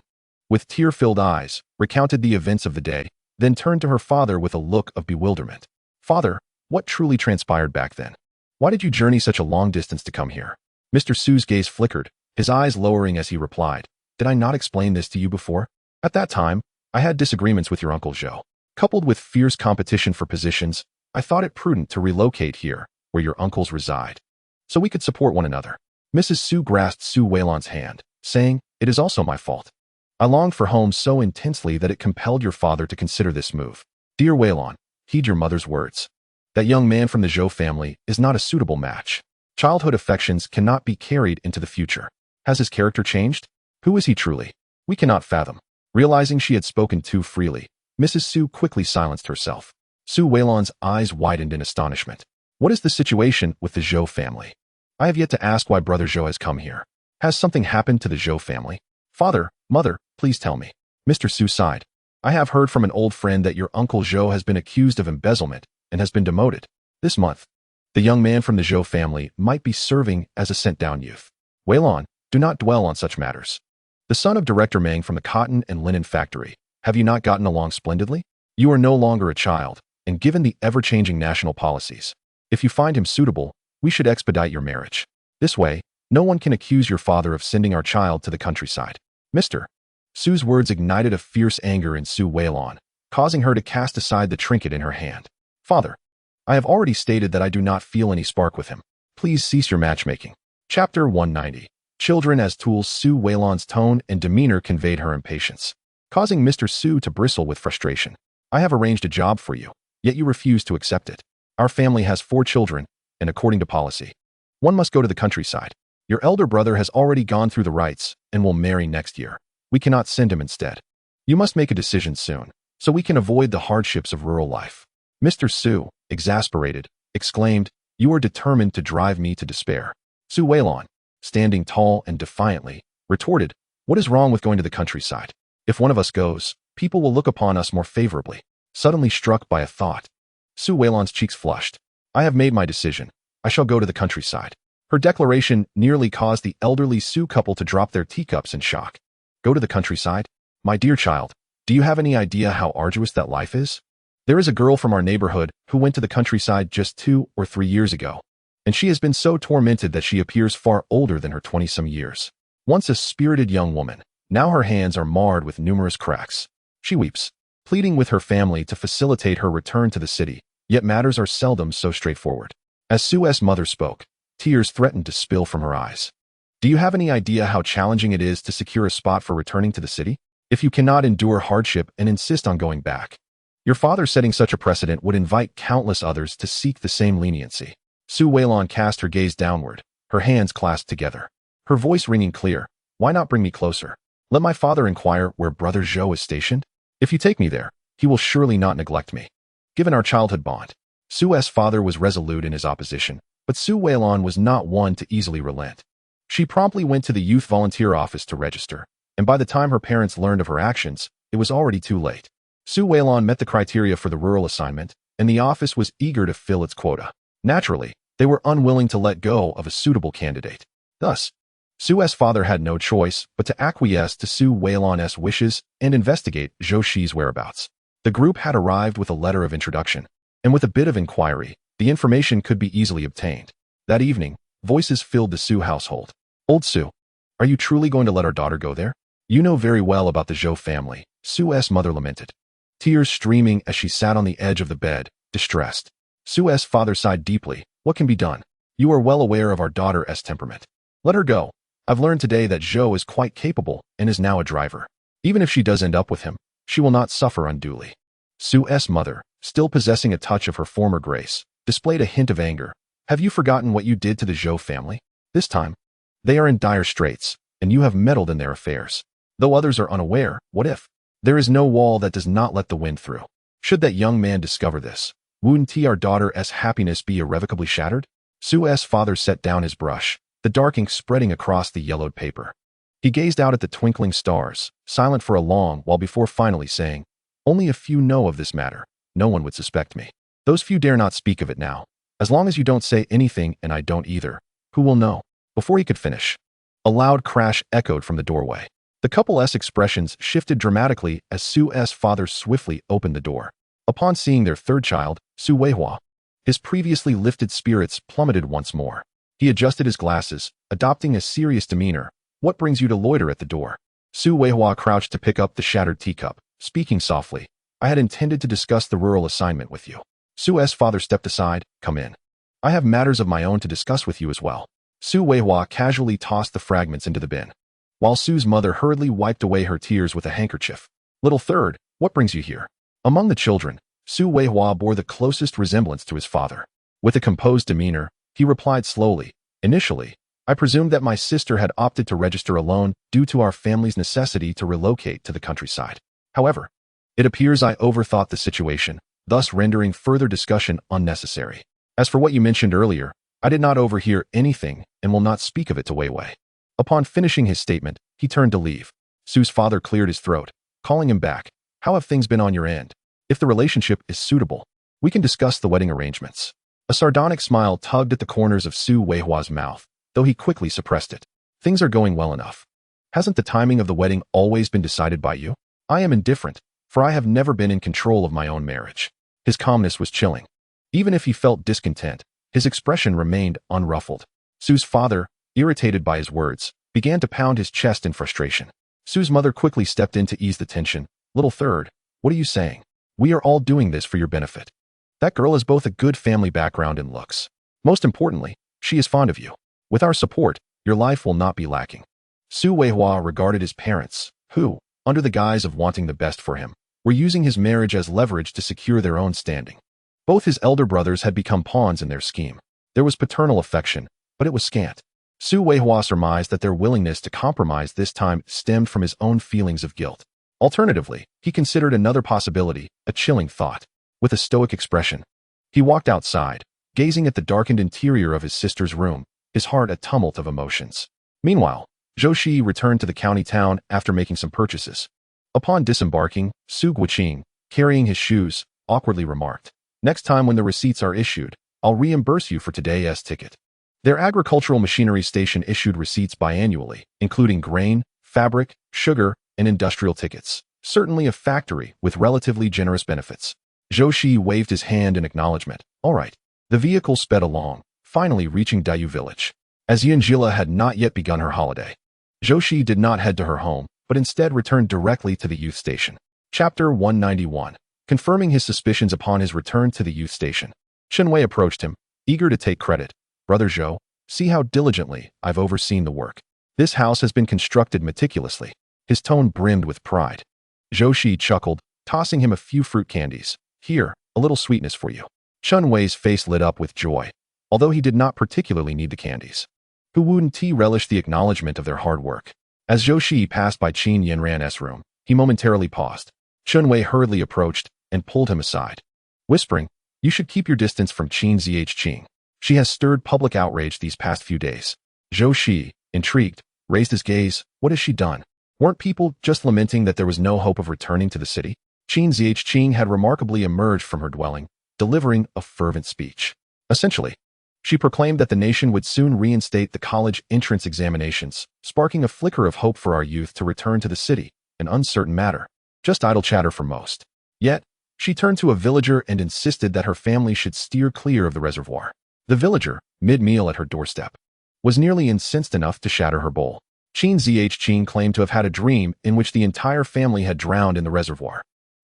with tear-filled eyes, recounted the events of the day, then turned to her father with a look of bewilderment. Father, what truly transpired back then? Why did you journey such a long distance to come here? Mr. Su's gaze flickered, his eyes lowering as he replied. Did I not explain this to you before? At that time, I had disagreements with your Uncle Zhou. Coupled with fierce competition for positions, I thought it prudent to relocate here, where your uncles reside, so we could support one another. Mrs. Su grasped Su Weilon's hand, saying, "It is also my fault. I longed for home so intensely that it compelled your father to consider this move. Dear Weilon, heed your mother's words. That young man from the Zhou family is not a suitable match. Childhood affections cannot be carried into the future. Has his character changed? Who is he truly? We cannot fathom." Realizing she had spoken too freely, Mrs. Su quickly silenced herself. Su Weilon's eyes widened in astonishment. What is the situation with the Zhou family? I have yet to ask why Brother Zhou has come here. Has something happened to the Zhou family? Father, mother, please tell me. Mr. Su sighed. I have heard from an old friend that your uncle Zhou has been accused of embezzlement and has been demoted this month. The young man from the Zhou family might be serving as a sent-down youth. Weilon, do not dwell on such matters. The son of Director Meng from the cotton and linen factory, have you not gotten along splendidly? You are no longer a child, and given the ever-changing national policies, if you find him suitable, we should expedite your marriage. This way, no one can accuse your father of sending our child to the countryside. Mr. Su's words ignited a fierce anger in Su Weilon, causing her to cast aside the trinket in her hand. Father, I have already stated that I do not feel any spark with him. Please cease your matchmaking. Chapter 190. Children as tools. Su Weilon's tone and demeanor conveyed her impatience, causing Mr. Su to bristle with frustration. I have arranged a job for you, yet you refuse to accept it. Our family has 4 children, and according to policy, one must go to the countryside. Your elder brother has already gone through the rites and will marry next year. We cannot send him instead. You must make a decision soon, so we can avoid the hardships of rural life. Mr. Su, exasperated, exclaimed, "You are determined to drive me to despair." Su Weilon, standing tall and defiantly, retorted, "What is wrong with going to the countryside? If one of us goes, people will look upon us more favorably." Suddenly struck by a thought, Su Weilon's cheeks flushed. "I have made my decision. I shall go to the countryside." Her declaration nearly caused the elderly Su couple to drop their teacups in shock. Go to the countryside? My dear child, do you have any idea how arduous that life is? There is a girl from our neighborhood who went to the countryside just 2 or 3 years ago, and she has been so tormented that she appears far older than her 20-some years. Once a spirited young woman, now her hands are marred with numerous cracks. She weeps, pleading with her family to facilitate her return to the city, yet matters are seldom so straightforward. As Su's mother spoke, tears threatened to spill from her eyes. Do you have any idea how challenging it is to secure a spot for returning to the city? If you cannot endure hardship and insist on going back, your father setting such a precedent would invite countless others to seek the same leniency. Su Weilon cast her gaze downward, her hands clasped together, her voice ringing clear. Why not bring me closer? Let my father inquire where Brother Zhou is stationed. If you take me there, he will surely not neglect me. Given our childhood bond, Su's father was resolute in his opposition, but Su Weilon was not one to easily relent. She promptly went to the youth volunteer office to register, and by the time her parents learned of her actions, it was already too late. Su Weilon met the criteria for the rural assignment, and the office was eager to fill its quota. Naturally, they were unwilling to let go of a suitable candidate. Thus, Su's father had no choice but to acquiesce to Su Weilon's wishes and investigate Zhou Shiyi's whereabouts. The group had arrived with a letter of introduction, and with a bit of inquiry, the information could be easily obtained. That evening, voices filled the Su household. Old Su, are you truly going to let our daughter go there? You know very well about the Zhou family, Su's mother lamented, tears streaming as she sat on the edge of the bed, distressed. Su's father sighed deeply. What can be done? You are well aware of our daughter's temperament. Let her go. I've learned today that Zhou is quite capable and is now a driver. Even if she does end up with him, she will not suffer unduly. Su's mother, still possessing a touch of her former grace, displayed a hint of anger. Have you forgotten what you did to the Zhou family? This time, they are in dire straits, and you have meddled in their affairs. Though others are unaware, what if? There is no wall that does not let the wind through. Should that young man discover this, wouldn't our daughter's happiness be irrevocably shattered? Su's father set down his brush, the dark ink spreading across the yellowed paper. He gazed out at the twinkling stars, silent for a long while before finally saying, Only a few know of this matter. No one would suspect me. Those few dare not speak of it now. As long as you don't say anything and I don't either, who will know? Before he could finish, a loud crash echoed from the doorway. The couple's expressions shifted dramatically as Su's father swiftly opened the door. Upon seeing their third child, Su Weihua, his previously lifted spirits plummeted once more. He adjusted his glasses, adopting a serious demeanor. What brings you to loiter at the door? Su Weihua crouched to pick up the shattered teacup, speaking softly. I had intended to discuss the rural assignment with you. Su's father stepped aside. Come in. I have matters of my own to discuss with you as well. Su Weihua casually tossed the fragments into the bin, while Su's mother hurriedly wiped away her tears with a handkerchief. Little third, what brings you here? Among the children, Su Weihua bore the closest resemblance to his father. With a composed demeanor, he replied slowly, initially, I presumed that my sister had opted to register alone due to our family's necessity to relocate to the countryside. However, it appears I overthought the situation, thus rendering further discussion unnecessary. As for what you mentioned earlier, I did not overhear anything and will not speak of it to Weiwei. Upon finishing his statement, he turned to leave. Su's father cleared his throat, calling him back. How have things been on your end? If the relationship is suitable, we can discuss the wedding arrangements. A sardonic smile tugged at the corners of Su Weihua's mouth, though he quickly suppressed it. Things are going well enough. Hasn't the timing of the wedding always been decided by you? I am indifferent, for I have never been in control of my own marriage. His calmness was chilling. Even if he felt discontent, his expression remained unruffled. Su's father, irritated by his words, began to pound his chest in frustration. Su's mother quickly stepped in to ease the tension. Little third, what are you saying? We are all doing this for your benefit. That girl has both a good family background and looks. Most importantly, she is fond of you. With our support, your life will not be lacking. Su Weihua regarded his parents, who, under the guise of wanting the best for him, were using his marriage as leverage to secure their own standing. Both his elder brothers had become pawns in their scheme. There was paternal affection, but it was scant. Su Weihua surmised that their willingness to compromise this time stemmed from his own feelings of guilt. Alternatively, he considered another possibility, a chilling thought. With a stoic expression, he walked outside, gazing at the darkened interior of his sister's room, his heart a tumult of emotions. Meanwhile, Zhou Shiyi returned to the county town after making some purchases. Upon disembarking, Su Guoqing, carrying his shoes, awkwardly remarked, next time when the receipts are issued, I'll reimburse you for today's ticket. Their agricultural machinery station issued receipts biannually, including grain, fabric, sugar, and industrial tickets. Certainly a factory with relatively generous benefits. Zhou Shiyi waved his hand in acknowledgement. All right. The vehicle sped along, finally reaching Dayu village. As Yunjila had not yet begun her holiday, Zhou Shiyi did not head to her home, but instead returned directly to the youth station. Chapter 191. Confirming his suspicions upon his return to the youth station, Chen Wei approached him, eager to take credit. Brother Zhou, see how diligently I've overseen the work. This house has been constructed meticulously. His tone brimmed with pride. Zhou Shiyi chuckled, tossing him a few fruit candies. Here, a little sweetness for you. Chen Wei's face lit up with joy, although he did not particularly need the candies. Hu Wuden relished the acknowledgement of their hard work. As Zhou Shiyi passed by Qin Yanran's room, he momentarily paused. Chen Wei hurriedly approached and pulled him aside, whispering, you should keep your distance from Qin Zhang. She has stirred public outrage these past few days. Zhou Shiyi, intrigued, raised his gaze. What has she done? Weren't people just lamenting that there was no hope of returning to the city? Qin Zhang had remarkably emerged from her dwelling, delivering a fervent speech. Essentially, she proclaimed that the nation would soon reinstate the college entrance examinations, sparking a flicker of hope for our youth to return to the city, an uncertain matter. Just idle chatter for most. Yet, she turned to a villager and insisted that her family should steer clear of the reservoir. The villager, mid-meal at her doorstep, was nearly incensed enough to shatter her bowl. Qin Zhang claimed to have had a dream in which the entire family had drowned in the reservoir.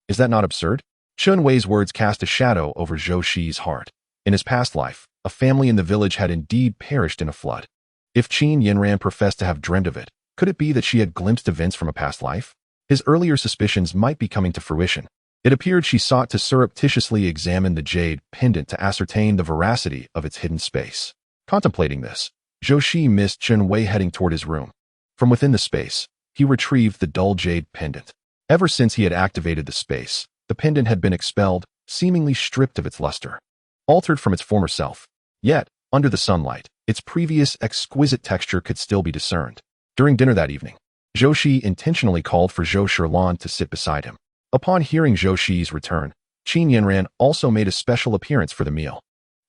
Is that not absurd? Chen Wei's words cast a shadow over Zhou Shiyi's heart. In his past life, a family in the village had indeed perished in a flood. If Qin Yanran professed to have dreamed of it, could it be that she had glimpsed events from a past life? His earlier suspicions might be coming to fruition. It appeared she sought to surreptitiously examine the jade pendant to ascertain the veracity of its hidden space. Contemplating this, Zhou Shiyi missed Chen Wei heading toward his room. From within the space, he retrieved the dull jade pendant. Ever since he had activated the space, the pendant had been expelled, seemingly stripped of its luster, altered from its former self. Yet, under the sunlight, its previous exquisite texture could still be discerned. During dinner that evening, Zhou Shiyi intentionally called for Zhou Shilan to sit beside him. Upon hearing Zhou Shiyi's return, Qin Yanran also made a special appearance for the meal.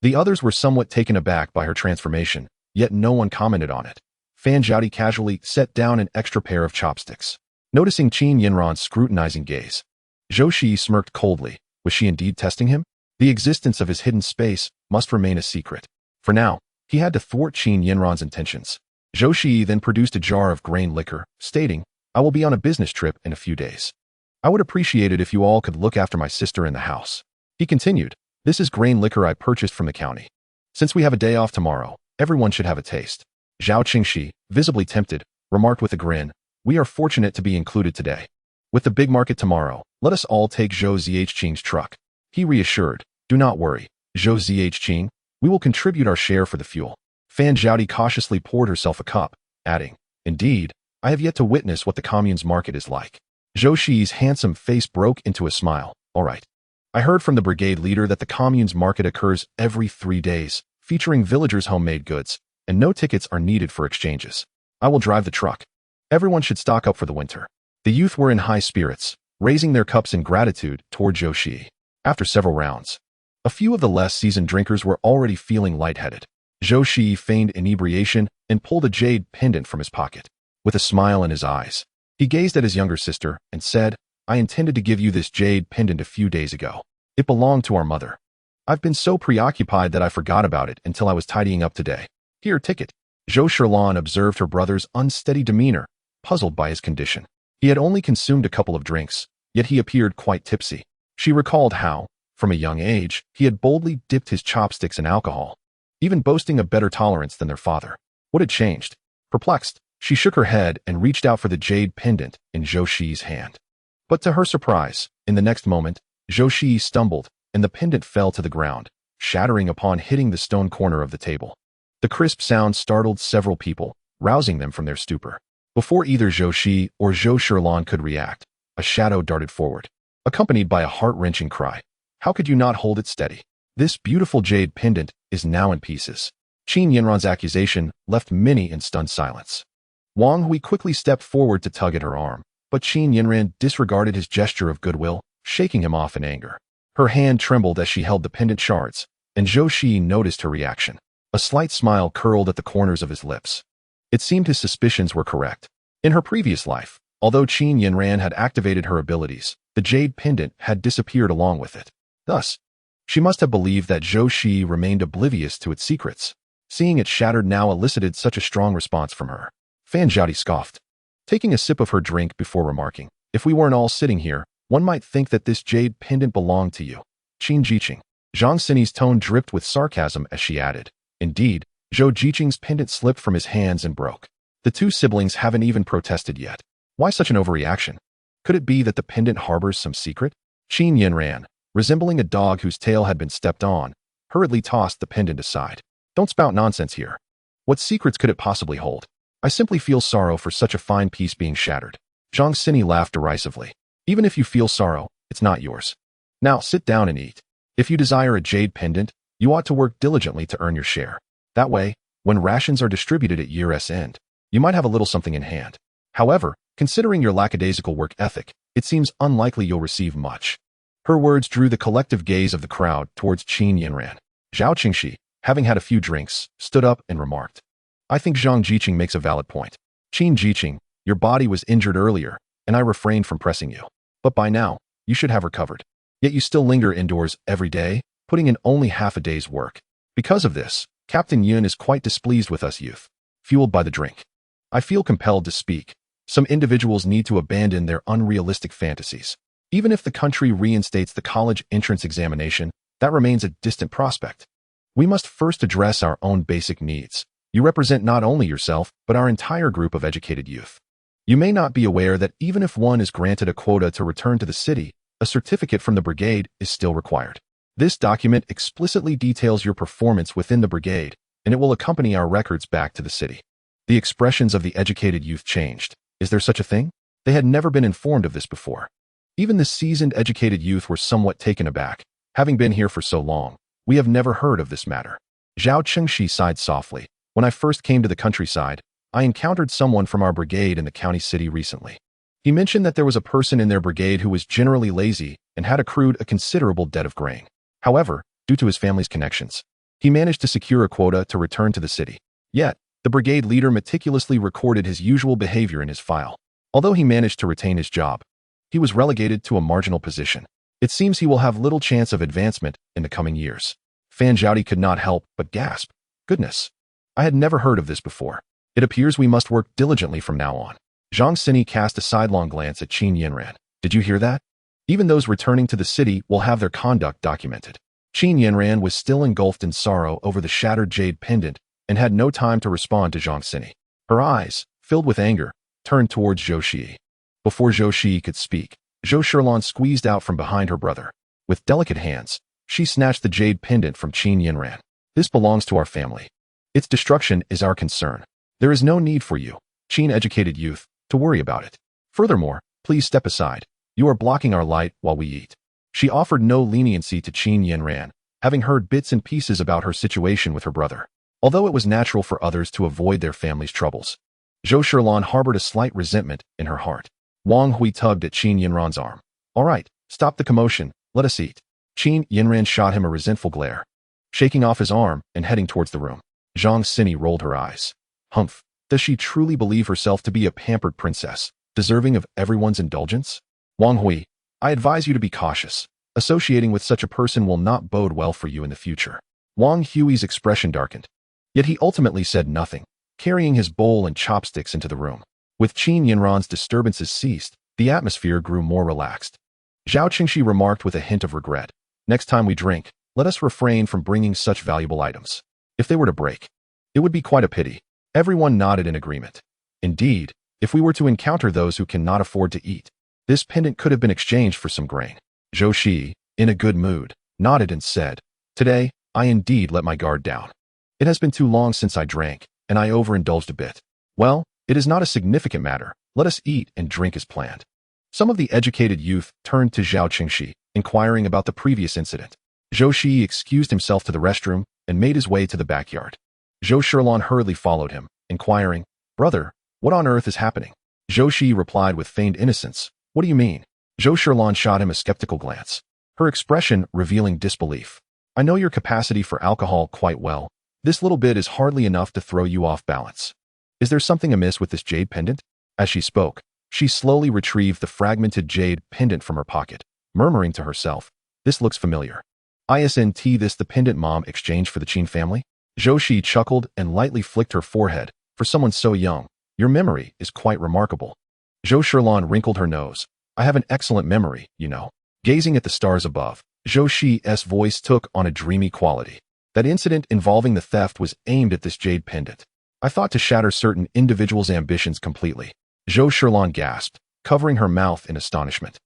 The others were somewhat taken aback by her transformation, yet no one commented on it. Fan Zhaodi casually set down an extra pair of chopsticks. Noticing Qin Yanran's scrutinizing gaze, Zhou Shiyi smirked coldly. Was she indeed testing him? The existence of his hidden space must remain a secret. For now, he had to thwart Qin Yanran's intentions. Zhou Shiyi then produced a jar of grain liquor, stating, I will be on a business trip in a few days. I would appreciate it if you all could look after my sister in the house. He continued, this is grain liquor I purchased from the county. Since we have a day off tomorrow, everyone should have a taste. Zhou Shiyi, visibly tempted, remarked with a grin, we are fortunate to be included today. With the big market tomorrow, let us all take Zhou Ziying's truck. He reassured, do not worry, Zhou Ziying, we will contribute our share for the fuel. Fan Zhaodi cautiously poured herself a cup, adding, indeed, I have yet to witness what the commune's market is like. Zhou Shiyi's handsome face broke into a smile. All right. I heard from the brigade leader that the commune's market occurs every 3 days, featuring villagers' homemade goods, and no tickets are needed for exchanges. I will drive the truck. Everyone should stock up for the winter. The youth were in high spirits, raising their cups in gratitude toward Zhou Shiyi. After several rounds, a few of the less seasoned drinkers were already feeling lightheaded. Zhou Shiyi feigned inebriation and pulled a jade pendant from his pocket. With a smile in his eyes, he gazed at his younger sister and said, I intended to give you this jade pendant a few days ago. It belonged to our mother. I've been so preoccupied that I forgot about it until I was tidying up today. Here, ticket. Zhou Shiyi observed her brother's unsteady demeanor, puzzled by his condition. He had only consumed a couple of drinks, yet he appeared quite tipsy. She recalled how, from a young age, he had boldly dipped his chopsticks in alcohol, even boasting a better tolerance than their father. What had changed? Perplexed, she shook her head and reached out for the jade pendant in Zhou Shiyi's hand. But to her surprise, in the next moment, Zhou Shiyi stumbled, and the pendant fell to the ground, shattering upon hitting the stone corner of the table. The crisp sound startled several people, rousing them from their stupor. Before either Zhou Shiyi or Zhou Shiyi could react, a shadow darted forward, accompanied by a heart-wrenching cry. How could you not hold it steady? This beautiful jade pendant is now in pieces. Qin Yinran's accusation left many in stunned silence. Wang Hui quickly stepped forward to tug at her arm, but Qin Yinran disregarded his gesture of goodwill, shaking him off in anger. Her hand trembled as she held the pendant shards, and Zhou Shiyi noticed her reaction. A slight smile curled at the corners of his lips. It seemed his suspicions were correct. In her previous life, although Qin Yinran had activated her abilities, the jade pendant had disappeared along with it. Thus, she must have believed that Zhou Shiyi remained oblivious to its secrets. Seeing it shattered now elicited such a strong response from her. Fan Zhaodi scoffed, taking a sip of her drink before remarking, if we weren't all sitting here, one might think that this jade pendant belonged to you. Qin Jiqing. Zhang Xinyi's tone dripped with sarcasm as she added, indeed, Zhou Jiqing's pendant slipped from his hands and broke. The two siblings haven't even protested yet. Why such an overreaction? Could it be that the pendant harbors some secret? Qin Yinran, resembling a dog whose tail had been stepped on, hurriedly tossed the pendant aside. Don't spout nonsense here. What secrets could it possibly hold? I simply feel sorrow for such a fine piece being shattered. Zhang Xinyi laughed derisively. Even if you feel sorrow, it's not yours. Now sit down and eat. If you desire a jade pendant, you ought to work diligently to earn your share. That way, when rations are distributed at year's end, you might have a little something in hand. However, considering your lackadaisical work ethic, it seems unlikely you'll receive much. Her words drew the collective gaze of the crowd towards Qin Yinran. Zhao Qingxi, having had a few drinks, stood up and remarked, I think Zhang Jiqing makes a valid point. Qin Jiqing, your body was injured earlier, and I refrained from pressing you. But by now, you should have recovered. Yet you still linger indoors every day, putting in only half a day's work. Because of this, Captain Yun is quite displeased with us youth, fueled by the drink. I feel compelled to speak. Some individuals need to abandon their unrealistic fantasies. Even if the country reinstates the college entrance examination, that remains a distant prospect. We must first address our own basic needs. You represent not only yourself, but our entire group of educated youth. You may not be aware that even if one is granted a quota to return to the city, a certificate from the brigade is still required. This document explicitly details your performance within the brigade, and it will accompany our records back to the city. The expressions of the educated youth changed. Is there such a thing? They had never been informed of this before. Even the seasoned educated youth were somewhat taken aback. Having been here for so long, we have never heard of this matter. Zhao Qingxi sighed softly. When I first came to the countryside, I encountered someone from our brigade in the county city recently. He mentioned that there was a person in their brigade who was generally lazy and had accrued a considerable debt of grain. However, due to his family's connections, he managed to secure a quota to return to the city. Yet, the brigade leader meticulously recorded his usual behavior in his file. Although he managed to retain his job, he was relegated to a marginal position. It seems he will have little chance of advancement in the coming years. Fan Zhaodi could not help but gasp. Goodness, I had never heard of this before. It appears we must work diligently from now on. Zhang Xinyi cast a sidelong glance at Qin Yinran. Did you hear that? Even those returning to the city will have their conduct documented. Qin Yanran was still engulfed in sorrow over the shattered jade pendant and had no time to respond to Zhang Xini. Her eyes, filled with anger, turned towards Zhou Shiyi. Before Zhou Shiyi could speak, Zhou Shiyi squeezed out from behind her brother. With delicate hands, she snatched the jade pendant from Qin Yanran. This belongs to our family. Its destruction is our concern. There is no need for you, Qin-educated youth, to worry about it. Furthermore, please step aside. You are blocking our light while we eat. She offered no leniency to Qin Yanran, having heard bits and pieces about her situation with her brother. Although it was natural for others to avoid their family's troubles, Zhou Shiyi harbored a slight resentment in her heart. Wang Hui tugged at Qin Yanran's arm. All right, stop the commotion, let us eat. Qin Yanran shot him a resentful glare, shaking off his arm and heading towards the room. Zhang Xini rolled her eyes. Humph, does she truly believe herself to be a pampered princess, deserving of everyone's indulgence? Wang Hui, I advise you to be cautious. Associating with such a person will not bode well for you in the future. Wang Hui's expression darkened. Yet he ultimately said nothing, carrying his bowl and chopsticks into the room. With Qin Yanran's disturbances ceased, the atmosphere grew more relaxed. Zhao Qingxi remarked with a hint of regret. Next time we drink, let us refrain from bringing such valuable items. If they were to break, it would be quite a pity. Everyone nodded in agreement. Indeed, if we were to encounter those who cannot afford to eat, this pendant could have been exchanged for some grain. Zhou Shiyi, in a good mood, nodded and said, Today, I indeed let my guard down. It has been too long since I drank, and I overindulged a bit. Well, it is not a significant matter. Let us eat and drink as planned. Some of the educated youth turned to Zhao Qingxi, inquiring about the previous incident. Zhou Shiyi excused himself to the restroom and made his way to the backyard. Zhou Shiyi hurriedly followed him, inquiring, Brother, what on earth is happening? Zhou Shiyi replied with feigned innocence, What do you mean? Zhou Shiyi shot him a skeptical glance, her expression revealing disbelief. I know your capacity for alcohol quite well. This little bit is hardly enough to throw you off balance. Is there something amiss with this jade pendant? As she spoke, she slowly retrieved the fragmented jade pendant from her pocket, murmuring to herself, This looks familiar. Isn't this the pendant Mom exchanged for the Qin family? Zhou Shiyi chuckled and lightly flicked her forehead. For someone so young, your memory is quite remarkable. Zhou Shiyi wrinkled her nose. I have an excellent memory, you know. Gazing at the stars above, Zhou Shiyi's voice took on a dreamy quality. That incident involving the theft was aimed at this jade pendant. I thought to shatter certain individuals' ambitions completely. Zhou Shiyi gasped, covering her mouth in astonishment.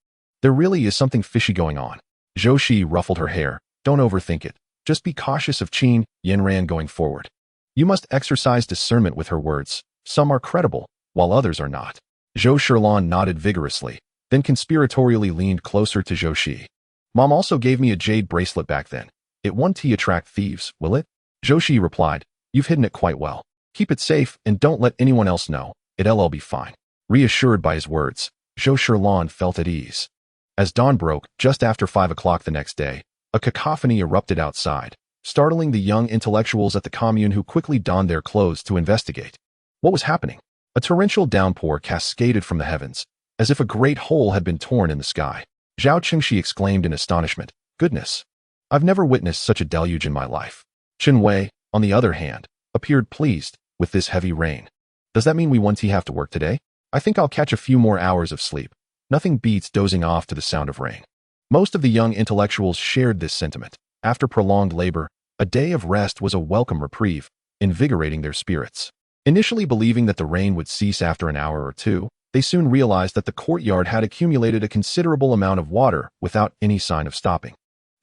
There really is something fishy going on. Zhou Shiyi ruffled her hair. Don't overthink it. Just be cautious of Qin Yanran going forward. You must exercise discernment with her words. Some are credible, while others are not. Zhou Shiyi nodded vigorously, then conspiratorially leaned closer to Zhou Shiyi. Mom also gave me a jade bracelet back then. It won't attract thieves, will it? Zhou Shiyi replied, You've hidden it quite well. Keep it safe and don't let anyone else know. It'll be fine. Reassured by his words, Zhou Shiyi felt at ease. As dawn broke, just after 5 o'clock the next day, a cacophony erupted outside, startling the young intellectuals at the commune who quickly donned their clothes to investigate. What was happening? A torrential downpour cascaded from the heavens, as if a great hole had been torn in the sky. Zhao Qingxi exclaimed in astonishment, Goodness! I've never witnessed such a deluge in my life. Chen Wei, on the other hand, appeared pleased with this heavy rain. Does that mean we won't have to work today? I think I'll catch a few more hours of sleep. Nothing beats dozing off to the sound of rain. Most of the young intellectuals shared this sentiment. After prolonged labor, a day of rest was a welcome reprieve, invigorating their spirits. Initially believing that the rain would cease after an hour or two, they soon realized that the courtyard had accumulated a considerable amount of water without any sign of stopping.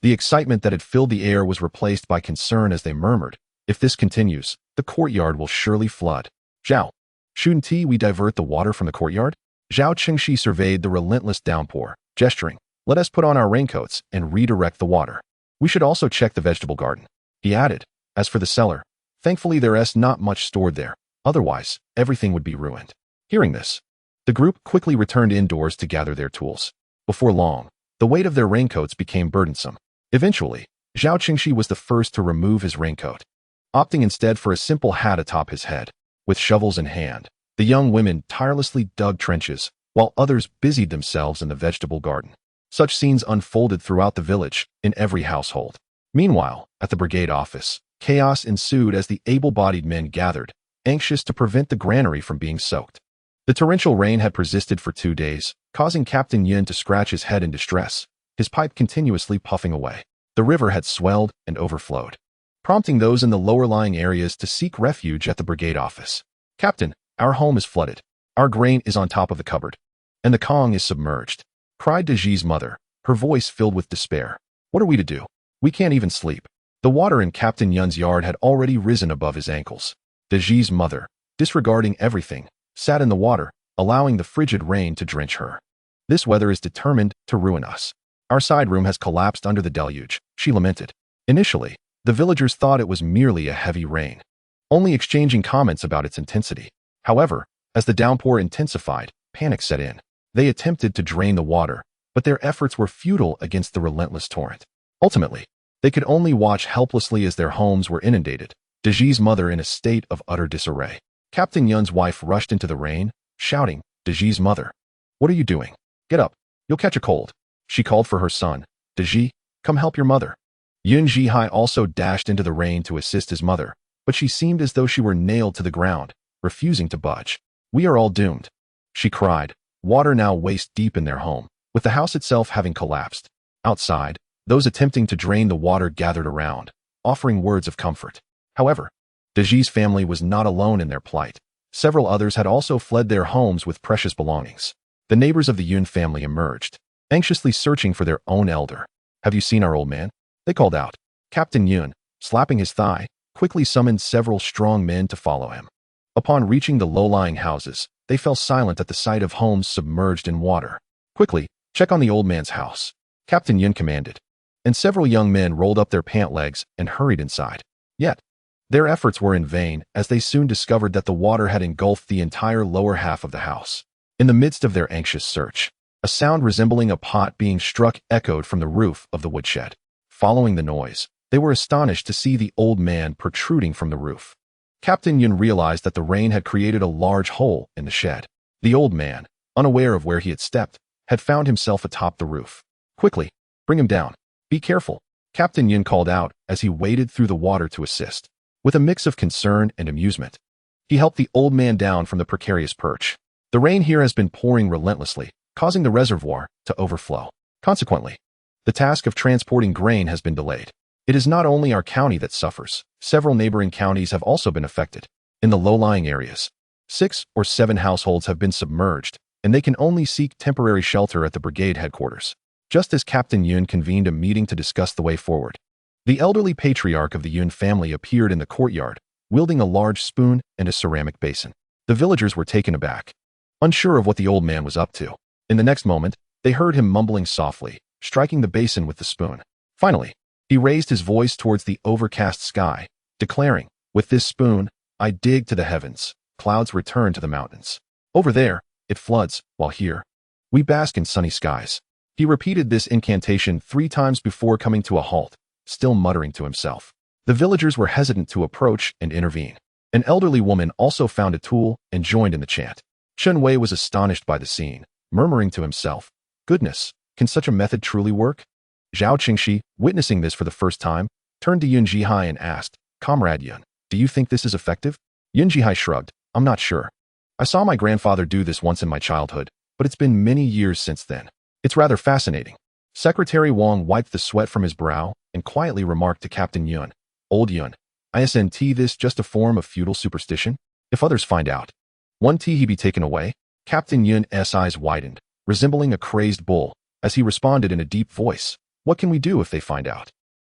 The excitement that had filled the air was replaced by concern as they murmured, If this continues, the courtyard will surely flood. Zhao, shouldn't we divert the water from the courtyard? Zhao Qingxi surveyed the relentless downpour, gesturing, Let us put on our raincoats and redirect the water. We should also check the vegetable garden. He added, As for the cellar, thankfully there is not much stored there. Otherwise, everything would be ruined. Hearing this, the group quickly returned indoors to gather their tools. Before long, the weight of their raincoats became burdensome. Eventually, Zhao Qingxi was the first to remove his raincoat, opting instead for a simple hat atop his head. With shovels in hand, the young women tirelessly dug trenches, while others busied themselves in the vegetable garden. Such scenes unfolded throughout the village, in every household. Meanwhile, at the brigade office, chaos ensued as the able-bodied men gathered, anxious to prevent the granary from being soaked. The torrential rain had persisted for 2 days, causing Captain Yun to scratch his head in distress, his pipe continuously puffing away. The river had swelled and overflowed, prompting those in the lower-lying areas to seek refuge at the brigade office. "Captain, our home is flooded. Our grain is on top of the cupboard, and the Kong is submerged," cried De Ji's mother, her voice filled with despair. "What are we to do? We can't even sleep." The water in Captain Yun's yard had already risen above his ankles. De Ji's mother, disregarding everything, sat in the water, allowing the frigid rain to drench her. "This weather is determined to ruin us. Our side room has collapsed under the deluge," she lamented. Initially, the villagers thought it was merely a heavy rain, only exchanging comments about its intensity. However, as the downpour intensified, panic set in. They attempted to drain the water, but their efforts were futile against the relentless torrent. Ultimately, they could only watch helplessly as their homes were inundated, De Ji's mother in a state of utter disarray. Captain Yun's wife rushed into the rain, shouting, "De Ji's mother, what are you doing? Get up, you'll catch a cold." She called for her son. "De Ji, come help your mother." Yun Zhihai also dashed into the rain to assist his mother, but she seemed as though she were nailed to the ground, refusing to budge. "We are all doomed," she cried, water now waist deep in their home, with the house itself having collapsed. Outside, those attempting to drain the water gathered around, offering words of comfort. However, De Ji's family was not alone in their plight. Several others had also fled their homes with precious belongings. The neighbors of the Yun family emerged, anxiously searching for their own elder. "Have you seen our old man?" they called out. Captain Yun, slapping his thigh, quickly summoned several strong men to follow him. Upon reaching the low-lying houses, they fell silent at the sight of homes submerged in water. "Quickly, check on the old man's house," Captain Yun commanded, and several young men rolled up their pant legs and hurried inside. Yet, their efforts were in vain, as they soon discovered that the water had engulfed the entire lower half of the house. In the midst of their anxious search, a sound resembling a pot being struck echoed from the roof of the woodshed. Following the noise, they were astonished to see the old man protruding from the roof. Captain Yun realized that the rain had created a large hole in the shed. The old man, unaware of where he had stepped, had found himself atop the roof. "Quickly, bring him down. Be careful," Captain Yun called out as he waded through the water to assist. With a mix of concern and amusement, he helped the old man down from the precarious perch. The rain here has been pouring relentlessly, causing the reservoir to overflow. Consequently, the task of transporting grain has been delayed. It is not only our county that suffers. Several neighboring counties have also been affected. In the low-lying areas, 6 or 7 households have been submerged, and they can only seek temporary shelter at the brigade headquarters. Just as Captain Yun convened a meeting to discuss the way forward, the elderly patriarch of the Yun family appeared in the courtyard, wielding a large spoon and a ceramic basin. The villagers were taken aback, unsure of what the old man was up to. In the next moment, they heard him mumbling softly, striking the basin with the spoon. Finally, he raised his voice towards the overcast sky, declaring, "With this spoon, I dig to the heavens. Clouds return to the mountains. Over there, it floods, while here, we bask in sunny skies." He repeated this incantation 3 times before coming to a halt, still muttering to himself. The villagers were hesitant to approach and intervene. An elderly woman also found a tool and joined in the chant. Chen Wei was astonished by the scene, murmuring to himself, "Goodness, can such a method truly work?" Zhao Qingxi, witnessing this for the first time, turned to Yun Zhihai and asked, "Comrade Yun, do you think this is effective?" Yun Zhihai shrugged, "I'm not sure. I saw my grandfather do this once in my childhood, but it's been many years since then. It's rather fascinating." Secretary Wang wiped the sweat from his brow and quietly remarked to Captain Yun, "Old Yun, isn't this just a form of feudal superstition? If others find out, won't he be taken away?" Captain Yun's eyes widened, resembling a crazed bull, as he responded in a deep voice, "What can we do if they find out?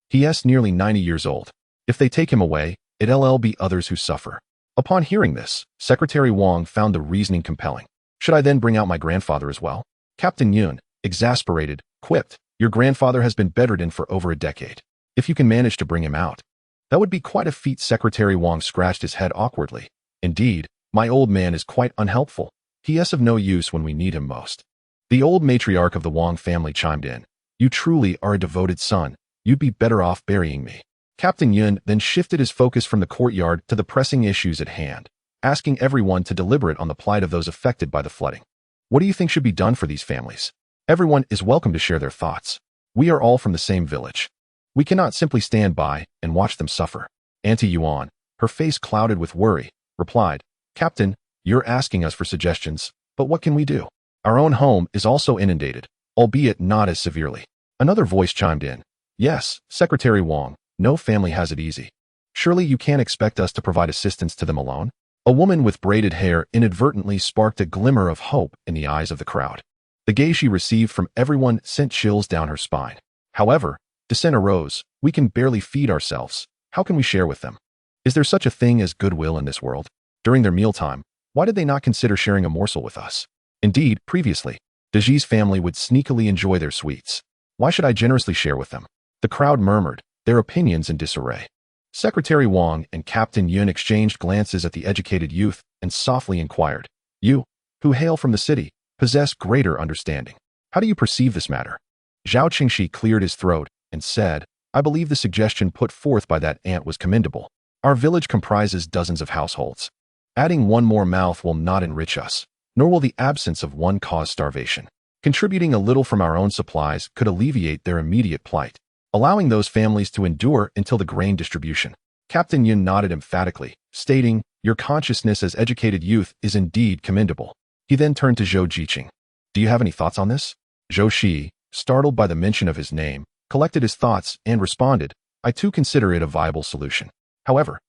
He's nearly 90 years old. If they take him away, it'll be others who suffer." Upon hearing this, Secretary Wang found the reasoning compelling. "Should I then bring out my grandfather as well?" Captain Yun, exasperated, quipped, "Your grandfather has been bedridden for over a decade. If you can manage to bring him out, that would be quite a feat." Secretary Wang scratched his head awkwardly. "Indeed, my old man is quite unhelpful. He is of no use when we need him most." The old matriarch of the Wang family chimed in, "You truly are a devoted son. You'd be better off burying me." Captain Yun then shifted his focus from the courtyard to the pressing issues at hand, asking everyone to deliberate on the plight of those affected by the flooding. "What do you think should be done for these families? Everyone is welcome to share their thoughts. We are all from the same village. We cannot simply stand by and watch them suffer." Auntie Yuan, her face clouded with worry, replied, "Captain, You're asking us for suggestions, but what can we do? Our own home is also inundated, albeit not as severely. Another voice chimed in. Yes, Secretary Wong, no family has it easy. Surely you can't expect us to provide assistance to them alone? A woman with braided hair inadvertently sparked a glimmer of hope in the eyes of the crowd. The gaze she received from everyone sent chills down her spine. However, dissent arose. We can barely feed ourselves. How can we share with them? Is there such a thing as goodwill in this world? During their mealtime, why did they not consider sharing a morsel with us? Indeed, previously, Deji's family would sneakily enjoy their sweets. Why should I generously share with them? The crowd murmured, their opinions in disarray. Secretary Wong and Captain Yun exchanged glances at the educated youth and softly inquired, You, who hail from the city, possess greater understanding. How do you perceive this matter? Zhou Qingshi cleared his throat and said, I believe the suggestion put forth by that ant was commendable. Our village comprises dozens of households. Adding one more mouth will not enrich us, nor will the absence of one cause starvation. Contributing a little from our own supplies could alleviate their immediate plight, allowing those families to endure until the grain distribution. Captain Yun nodded emphatically, stating, Your consciousness as educated youth is indeed commendable. He then turned to Zhou Jiqing. Do you have any thoughts on this? Zhou Shiyi, startled by the mention of his name, collected his thoughts and responded, I too consider it a viable solution. However,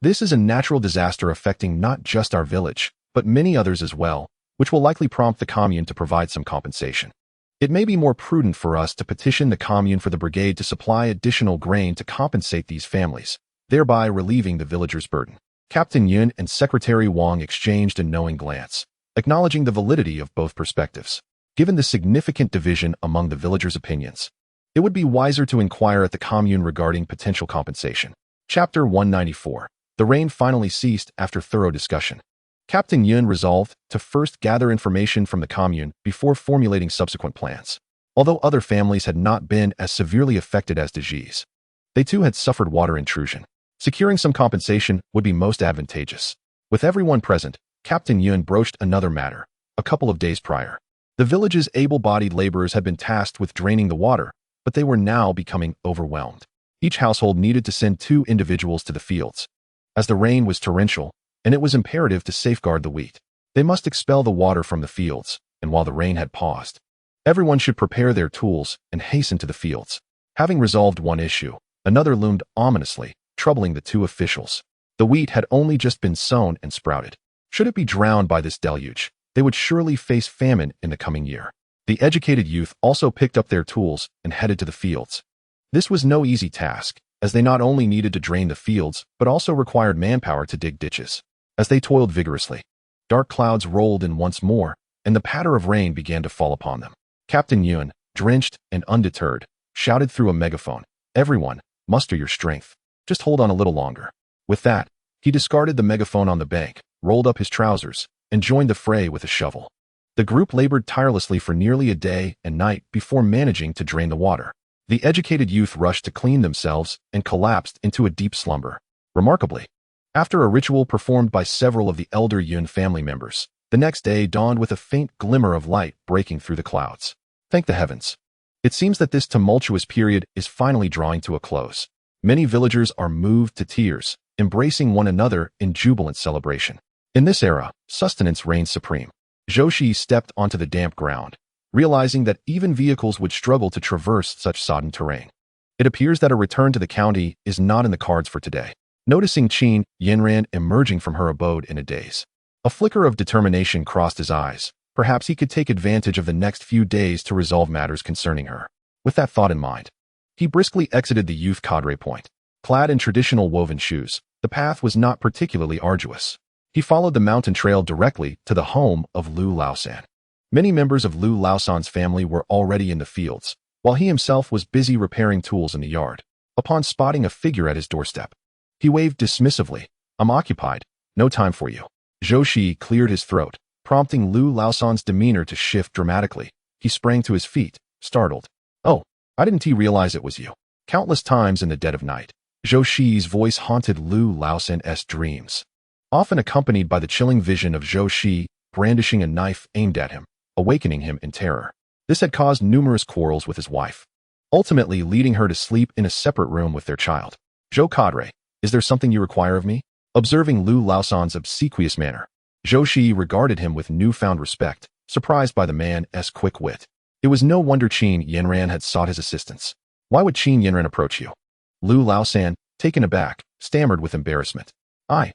this is a natural disaster affecting not just our village, but many others as well, which will likely prompt the commune to provide some compensation. It may be more prudent for us to petition the commune for the brigade to supply additional grain to compensate these families, thereby relieving the villagers' burden. Captain Yun and Secretary Wong exchanged a knowing glance, acknowledging the validity of both perspectives. Given the significant division among the villagers' opinions, it would be wiser to inquire at the commune regarding potential compensation. Chapter 194. The rain finally ceased after thorough discussion. Captain Yun resolved to first gather information from the commune before formulating subsequent plans. Although other families had not been as severely affected as Deji's, they too had suffered water intrusion. Securing some compensation would be most advantageous. With everyone present, Captain Yun broached another matter. A couple of days prior, the village's able-bodied laborers had been tasked with draining the water, but they were now becoming overwhelmed. Each household needed to send 2 individuals to the fields, as the rain was torrential, and it was imperative to safeguard the wheat. They must expel the water from the fields, and while the rain had paused, everyone should prepare their tools and hasten to the fields. Having resolved one issue, another loomed ominously, troubling the 2 officials. The wheat had only just been sown and sprouted. Should it be drowned by this deluge, they would surely face famine in the coming year. The educated youth also picked up their tools and headed to the fields. This was no easy task, as they not only needed to drain the fields, but also required manpower to dig ditches. As they toiled vigorously, dark clouds rolled in once more, and the patter of rain began to fall upon them. Captain Yun, drenched and undeterred, shouted through a megaphone, Everyone, muster your strength. Just hold on a little longer. With that, he discarded the megaphone on the bank, rolled up his trousers, and joined the fray with a shovel. The group labored tirelessly for nearly a day and night before managing to drain the water. The educated youth rushed to clean themselves and collapsed into a deep slumber. Remarkably, after a ritual performed by several of the elder Yun family members, the next day dawned with a faint glimmer of light breaking through the clouds. Thank the heavens. It seems that this tumultuous period is finally drawing to a close. Many villagers are moved to tears, embracing one another in jubilant celebration. In this era, sustenance reigns supreme. Zhou Shiyi stepped onto the damp ground, realizing that even vehicles would struggle to traverse such sodden terrain. It appears that a return to the county is not in the cards for today. Noticing Qin Yinran emerging from her abode in a daze, a flicker of determination crossed his eyes. Perhaps he could take advantage of the next few days to resolve matters concerning her. With that thought in mind, he briskly exited the youth cadre point. Clad in traditional woven shoes, the path was not particularly arduous. He followed the mountain trail directly to the home of Lu Laosan. Many members of Lu Laosan's family were already in the fields, while he himself was busy repairing tools in the yard. Upon spotting a figure at his doorstep, he waved dismissively. I'm occupied. No time for you. Zhou Shiyi cleared his throat, prompting Lu Laosan's demeanor to shift dramatically. He sprang to his feet, startled. Oh, I didn't realize it was you. Countless times in the dead of night, Zhou Shiyi's voice haunted Lu Laosan's dreams, often accompanied by the chilling vision of Zhou Shiyi brandishing a knife aimed at him, awakening him in terror. This had caused numerous quarrels with his wife, ultimately leading her to sleep in a separate room with their child. Zhou Cadre, is there something you require of me? Observing Lu Laosan's obsequious manner, Zhou Shiyi regarded him with newfound respect, surprised by the man's quick wit. It was no wonder Qin Yinran had sought his assistance. Why would Qin Yinran approach you? Lu Laosan, taken aback, stammered with embarrassment.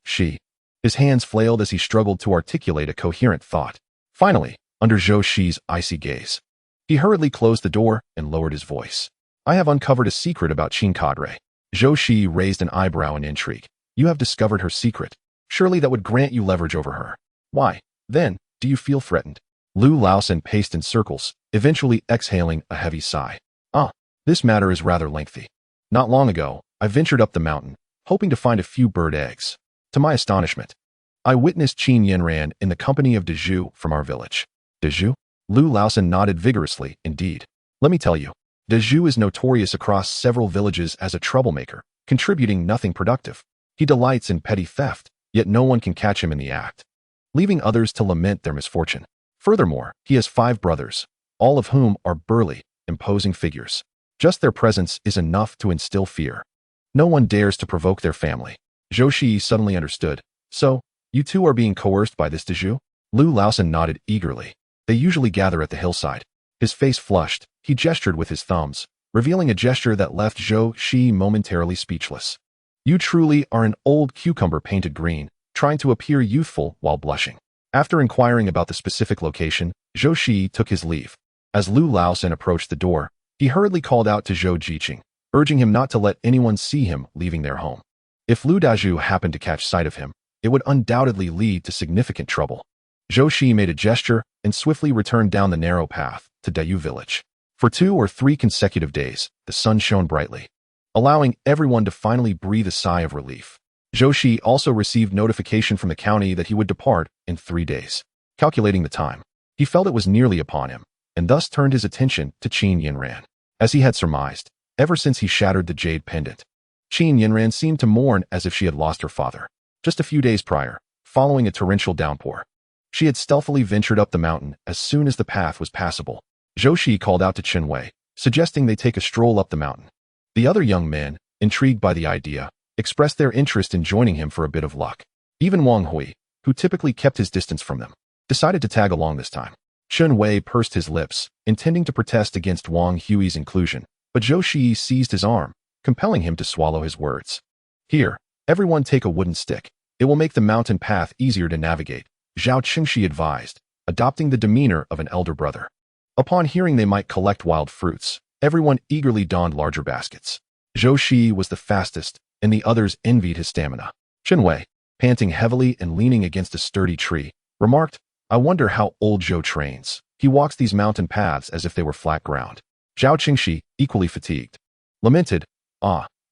Shi. His hands flailed as he struggled to articulate a coherent thought. Finally, under Zhou Shiyi's icy gaze, he hurriedly closed the door and lowered his voice. I have uncovered a secret about Qin Cadre. Zhou Shiyi raised an eyebrow in intrigue. You have discovered her secret. Surely that would grant you leverage over her. Why, then, do you feel threatened? Lu Laosan paced in circles, eventually exhaling a heavy sigh. This matter is rather lengthy. Not long ago, I ventured up the mountain, hoping to find a few bird eggs. To my astonishment, I witnessed Qin Yinran in the company of Zhou from our village. Zhou? Lu Laosan nodded vigorously, indeed. Let me tell you, Zhou is notorious across several villages as a troublemaker, contributing nothing productive. He delights in petty theft, yet no one can catch him in the act, leaving others to lament their misfortune. Furthermore, he has 5 brothers, all of whom are burly, imposing figures. Just their presence is enough to instill fear. No one dares to provoke their family. Zhou Shiyi suddenly understood. So, you two are being coerced by this Zhou? Lu Laosan nodded eagerly. They usually gather at the hillside. His face flushed. He gestured with his thumbs, revealing a gesture that left Zhou Shiyi momentarily speechless. You truly are an old cucumber painted green, trying to appear youthful while blushing. After inquiring about the specific location, Zhou Shiyi took his leave. As Lu Laosan approached the door, he hurriedly called out to Zhou Jiqing, urging him not to let anyone see him leaving their home. If Lu Dazhu happened to catch sight of him, it would undoubtedly lead to significant trouble. Zhou Shiyi made a gesture and swiftly returned down the narrow path to Dayu village. For 2 or 3 consecutive days, the sun shone brightly, allowing everyone to finally breathe a sigh of relief. Zhou Shiyi also received notification from the county that he would depart in 3 days. Calculating the time, he felt it was nearly upon him, and thus turned his attention to Qin Yinran. As he had surmised, ever since he shattered the jade pendant, Qin Yinran seemed to mourn as if she had lost her father. Just a few days prior, following a torrential downpour, she had stealthily ventured up the mountain as soon as the path was passable. Zhou Shiyi called out to Chen Wei, suggesting they take a stroll up the mountain. The other young men, intrigued by the idea, expressed their interest in joining him for a bit of luck. Even Wang Hui, who typically kept his distance from them, decided to tag along this time. Chen Wei pursed his lips, intending to protest against Wang Hui's inclusion, but Zhou Shiyi seized his arm, compelling him to swallow his words. Here, everyone take a wooden stick. It will make the mountain path easier to navigate, Zhao Qingxi advised, adopting the demeanor of an elder brother. Upon hearing they might collect wild fruits, everyone eagerly donned larger baskets. Zhou Shiyi was the fastest, and the others envied his stamina. Chen Wei, panting heavily and leaning against a sturdy tree, remarked, I wonder how old Zhou trains. He walks these mountain paths as if they were flat ground. Zhao Qingxi, equally fatigued, lamented,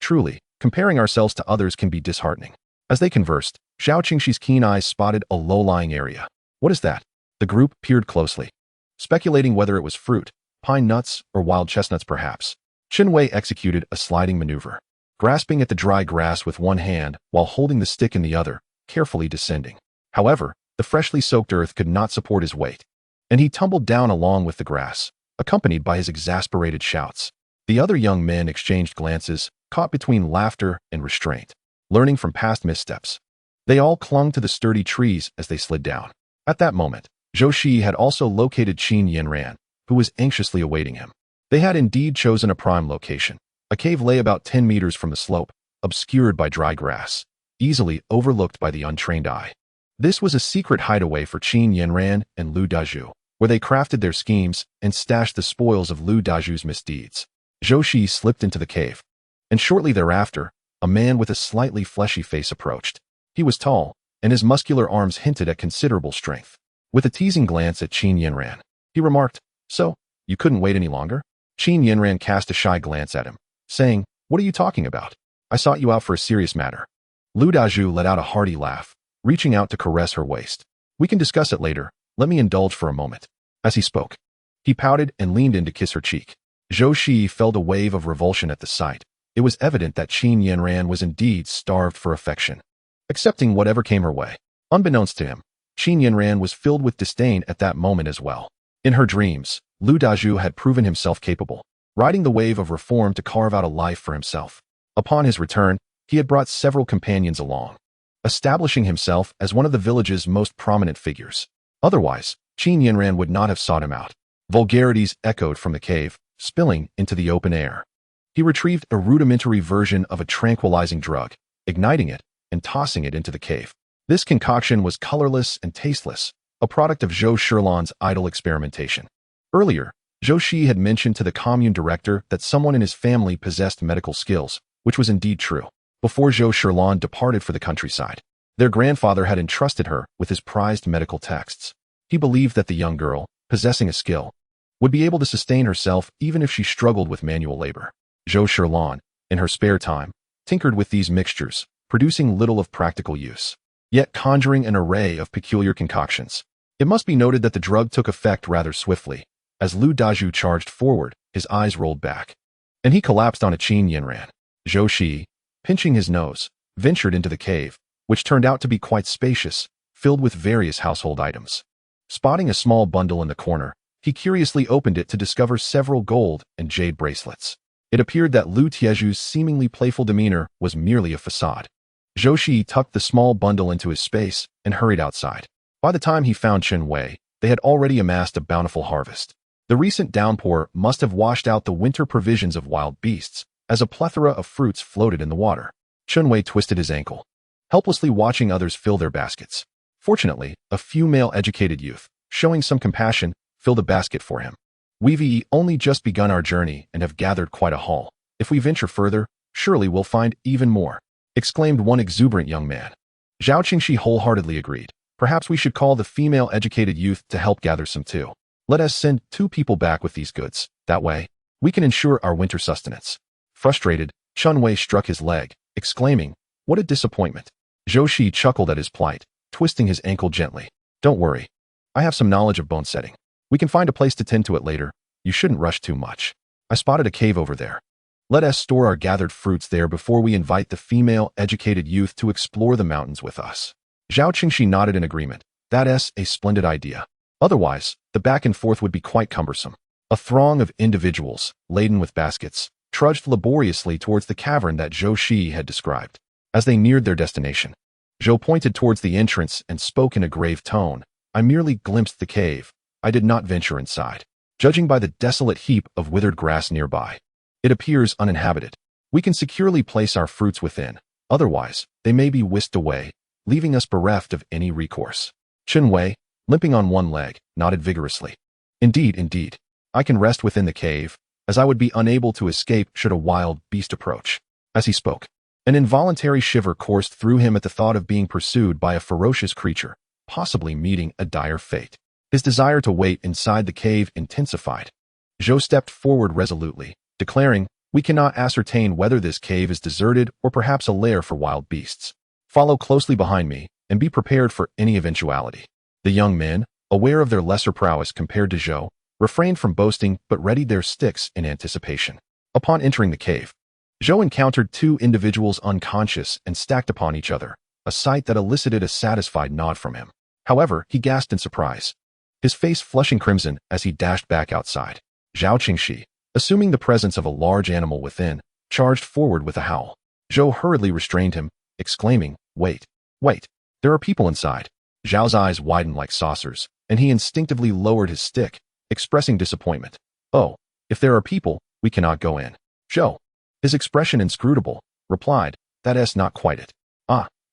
truly, comparing ourselves to others can be disheartening. As they conversed, Zhao Qingxi's keen eyes spotted a low-lying area. What is that? The group peered closely, speculating whether it was fruit, pine nuts, or wild chestnuts perhaps. Chen Wei executed a sliding maneuver, grasping at the dry grass with one hand while holding the stick in the other, carefully descending. However, the freshly soaked earth could not support his weight, and he tumbled down along with the grass, accompanied by his exasperated shouts. The other young men exchanged glances, caught between laughter and restraint, learning from past missteps. They all clung to the sturdy trees as they slid down. At that moment, Zhou Shiyi had also located Qin Yinran, who was anxiously awaiting him. They had indeed chosen a prime location. A cave lay about 10 meters from the slope, obscured by dry grass, easily overlooked by the untrained eye. This was a secret hideaway for Qin Yinran and Lu Dazhu, where they crafted their schemes and stashed the spoils of Lu Dazhu's misdeeds. Zhou Shiyi slipped into the cave, and shortly thereafter, a man with a slightly fleshy face approached. He was tall, and his muscular arms hinted at considerable strength. With a teasing glance at Qin Yinran, he remarked, So, you couldn't wait any longer? Qin Yinran cast a shy glance at him, saying, What are you talking about? I sought you out for a serious matter. Lu Dazhu let out a hearty laugh, reaching out to caress her waist. We can discuss it later. Let me indulge for a moment. As he spoke, he pouted and leaned in to kiss her cheek. Zhou Shiyi felt a wave of revulsion at the sight. It was evident that Qin Yinran was indeed starved for affection, accepting whatever came her way. Unbeknownst to him, Qin Yinran was filled with disdain at that moment as well. In her dreams, Lu Dazhu had proven himself capable, riding the wave of reform to carve out a life for himself. Upon his return, he had brought several companions along. establishing himself as one of the village's most prominent figures. Otherwise, Qin Yinran would not have sought him out. Vulgarities echoed from the cave, spilling into the open air. He retrieved a rudimentary version of a tranquilizing drug, igniting it and tossing it into the cave. This concoction was colorless and tasteless, a product of Zhou Shilan's idle experimentation. Earlier, Zhou Shiyi had mentioned to the commune director that someone in his family possessed medical skills, which was indeed true. Before Zhou Shilan departed for the countryside, their grandfather had entrusted her with his prized medical texts. He believed that the young girl, possessing a skill, would be able to sustain herself even if she struggled with manual labor. Zhou Shilan, in her spare time, tinkered with these mixtures, producing little of practical use, yet conjuring an array of peculiar concoctions. It must be noted that the drug took effect rather swiftly. As Lu Dazhu charged forward, his eyes rolled back, and he collapsed on a Qin Yinran. Zhou Shiyi, pinching his nose, ventured into the cave, which turned out to be quite spacious, filled with various household items. Spotting a small bundle in the corner, he curiously opened it to discover several gold and jade bracelets. It appeared that Lu Tieju's seemingly playful demeanor was merely a facade. Zhou Shiyi tucked the small bundle into his space and hurried outside. By the time he found Chen Wei, they had already amassed a bountiful harvest. The recent downpour must have washed out the winter provisions of wild beasts, as a plethora of fruits floated in the water. Chen Wei twisted his ankle, helplessly watching others fill their baskets. Fortunately, a few male-educated youth, showing some compassion, filled a basket for him. We've only just begun our journey and have gathered quite a haul. If we venture further, surely we'll find even more, exclaimed one exuberant young man. Zhao Qingshi wholeheartedly agreed. Perhaps we should call the female-educated youth to help gather some too. Let us send 2 people back with these goods. That way, we can ensure our winter sustenance. Frustrated, Chen Wei struck his leg, exclaiming, "What a disappointment." Zhou Shiyi chuckled at his plight, twisting his ankle gently. "Don't worry. I have some knowledge of bone setting. We can find a place to tend to it later. You shouldn't rush too much. I spotted a cave over there. Let us store our gathered fruits there before we invite the female-educated youth to explore the mountains with us." Zhao Qingshi nodded in agreement. That's a splendid idea. Otherwise, the back and forth would be quite cumbersome. A throng of individuals, laden with baskets, trudged laboriously towards the cavern that Zhou Shiyi had described. As they neared their destination, Zhou pointed towards the entrance and spoke in a grave tone. "I merely glimpsed the cave. I did not venture inside. Judging by the desolate heap of withered grass nearby, it appears uninhabited. We can securely place our fruits within. Otherwise, they may be whisked away, leaving us bereft of any recourse." Chen Wei, limping on one leg, nodded vigorously. Indeed. I can rest within the cave, as I would be unable to escape should a wild beast approach." As he spoke, an involuntary shiver coursed through him at the thought of being pursued by a ferocious creature, possibly meeting a dire fate. His desire to wait inside the cave intensified. Zhou stepped forward resolutely, declaring, "We cannot ascertain whether this cave is deserted or perhaps a lair for wild beasts. Follow closely behind me, and be prepared for any eventuality." The young men, aware of their lesser prowess compared to Zhou, refrained from boasting but readied their sticks in anticipation. Upon entering the cave, Zhou encountered 2 individuals unconscious and stacked upon each other, a sight that elicited a satisfied nod from him. However, he gasped in surprise, his face flushing crimson as he dashed back outside. Zhao Qingshi, assuming the presence of a large animal within, charged forward with a howl. Zhou hurriedly restrained him, exclaiming, Wait, there are people inside." Zhao's eyes widened like saucers, and he instinctively lowered his stick, expressing disappointment. "Oh, if there are people, we cannot go in." Zhou, his expression inscrutable, replied, "That's not quite it.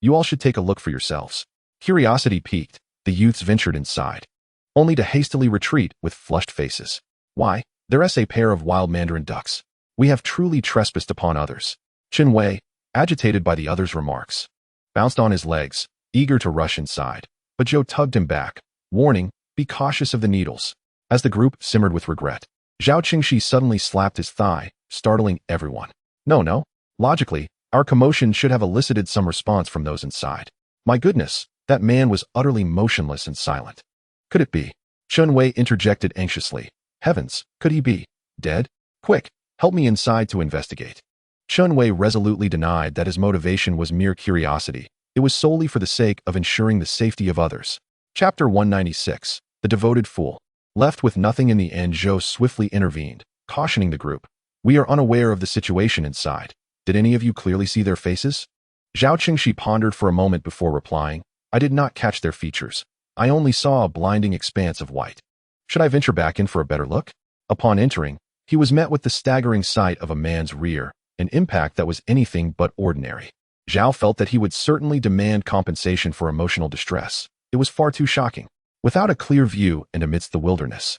You all should take a look for yourselves." Curiosity piqued, the youths ventured inside, only to hastily retreat with flushed faces. "Why, there's a pair of wild mandarin ducks. We have truly trespassed upon others." Chen Wei, agitated by the other's remarks, bounced on his legs, eager to rush inside, but Zhou tugged him back, warning, "Be cautious of the needles." As the group simmered with regret, Zhao Qingshi suddenly slapped his thigh, startling everyone. No. Logically, our commotion should have elicited some response from those inside. My goodness, that man was utterly motionless and silent. Could it be? Chen Wei interjected anxiously. Heavens, could he be dead? Quick, help me inside to investigate. Chen Wei resolutely denied that his motivation was mere curiosity. It was solely for the sake of ensuring the safety of others. Chapter 196. The Devoted Fool. Left with nothing in the end, Zhou swiftly intervened, cautioning the group. "We are unaware of the situation inside. Did any of you clearly see their faces?" Zhao Qingshi pondered for a moment before replying. I did not catch their features. I only saw a blinding expanse of white. Should I venture back in for a better look? Upon entering, he was met with the staggering sight of a man's rear, an impact that was anything but ordinary. Zhao felt that he would certainly demand compensation for emotional distress. It was far too shocking. Without a clear view and amidst the wilderness,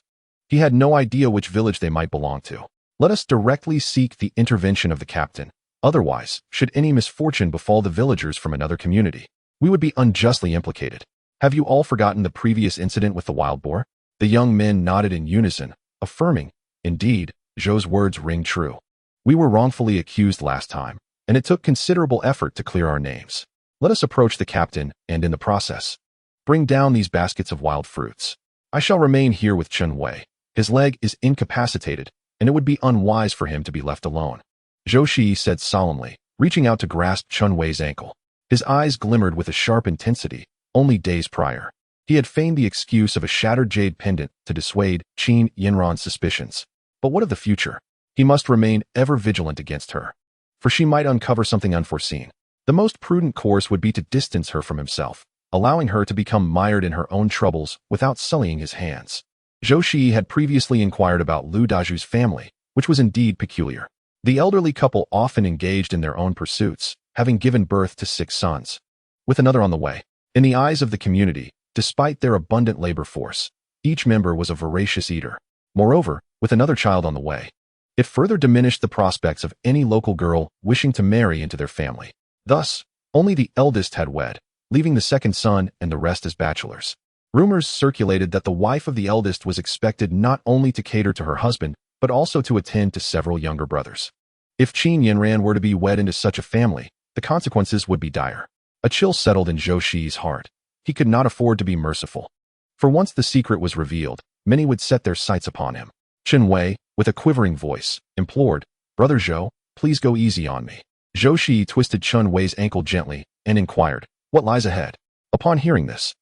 he had no idea which village they might belong to. Let us directly seek the intervention of the captain. Otherwise, should any misfortune befall the villagers from another community, we would be unjustly implicated. Have you all forgotten the previous incident with the wild boar? The young men nodded in unison, affirming, indeed, Zhou's words ring true. We were wrongfully accused last time, and it took considerable effort to clear our names. Let us approach the captain, and in the process, bring down these baskets of wild fruits. I shall remain here with Chen Wei. His leg is incapacitated, and it would be unwise for him to be left alone. Zhou Shiyi said solemnly, reaching out to grasp Chen Wei's ankle. His eyes glimmered with a sharp intensity. Only days prior, he had feigned the excuse of a shattered jade pendant to dissuade Qin Yinran's suspicions. But what of the future? He must remain ever vigilant against her, for she might uncover something unforeseen. The most prudent course would be to distance her from himself, allowing her to become mired in her own troubles without sullying his hands. Zhou Shiyi had previously inquired about Lu Daju's family, which was indeed peculiar. The elderly couple often engaged in their own pursuits, having given birth to 6 sons, with another on the way. In the eyes of the community, despite their abundant labor force, each member was a voracious eater. Moreover, with another child on the way, it further diminished the prospects of any local girl wishing to marry into their family. Thus, only the eldest had wed, leaving the second son and the rest as bachelors. Rumors circulated that the wife of the eldest was expected not only to cater to her husband, but also to attend to several younger brothers. If Qin Yinran were to be wed into such a family, the consequences would be dire. A chill settled in Zhou Shiyi's heart. He could not afford to be merciful. For once the secret was revealed, many would set their sights upon him. Chen Wei, with a quivering voice, implored, Brother Zhou, please go easy on me. Zhou Shiyi twisted Chen Wei's ankle gently and inquired, what lies ahead? Upon hearing this,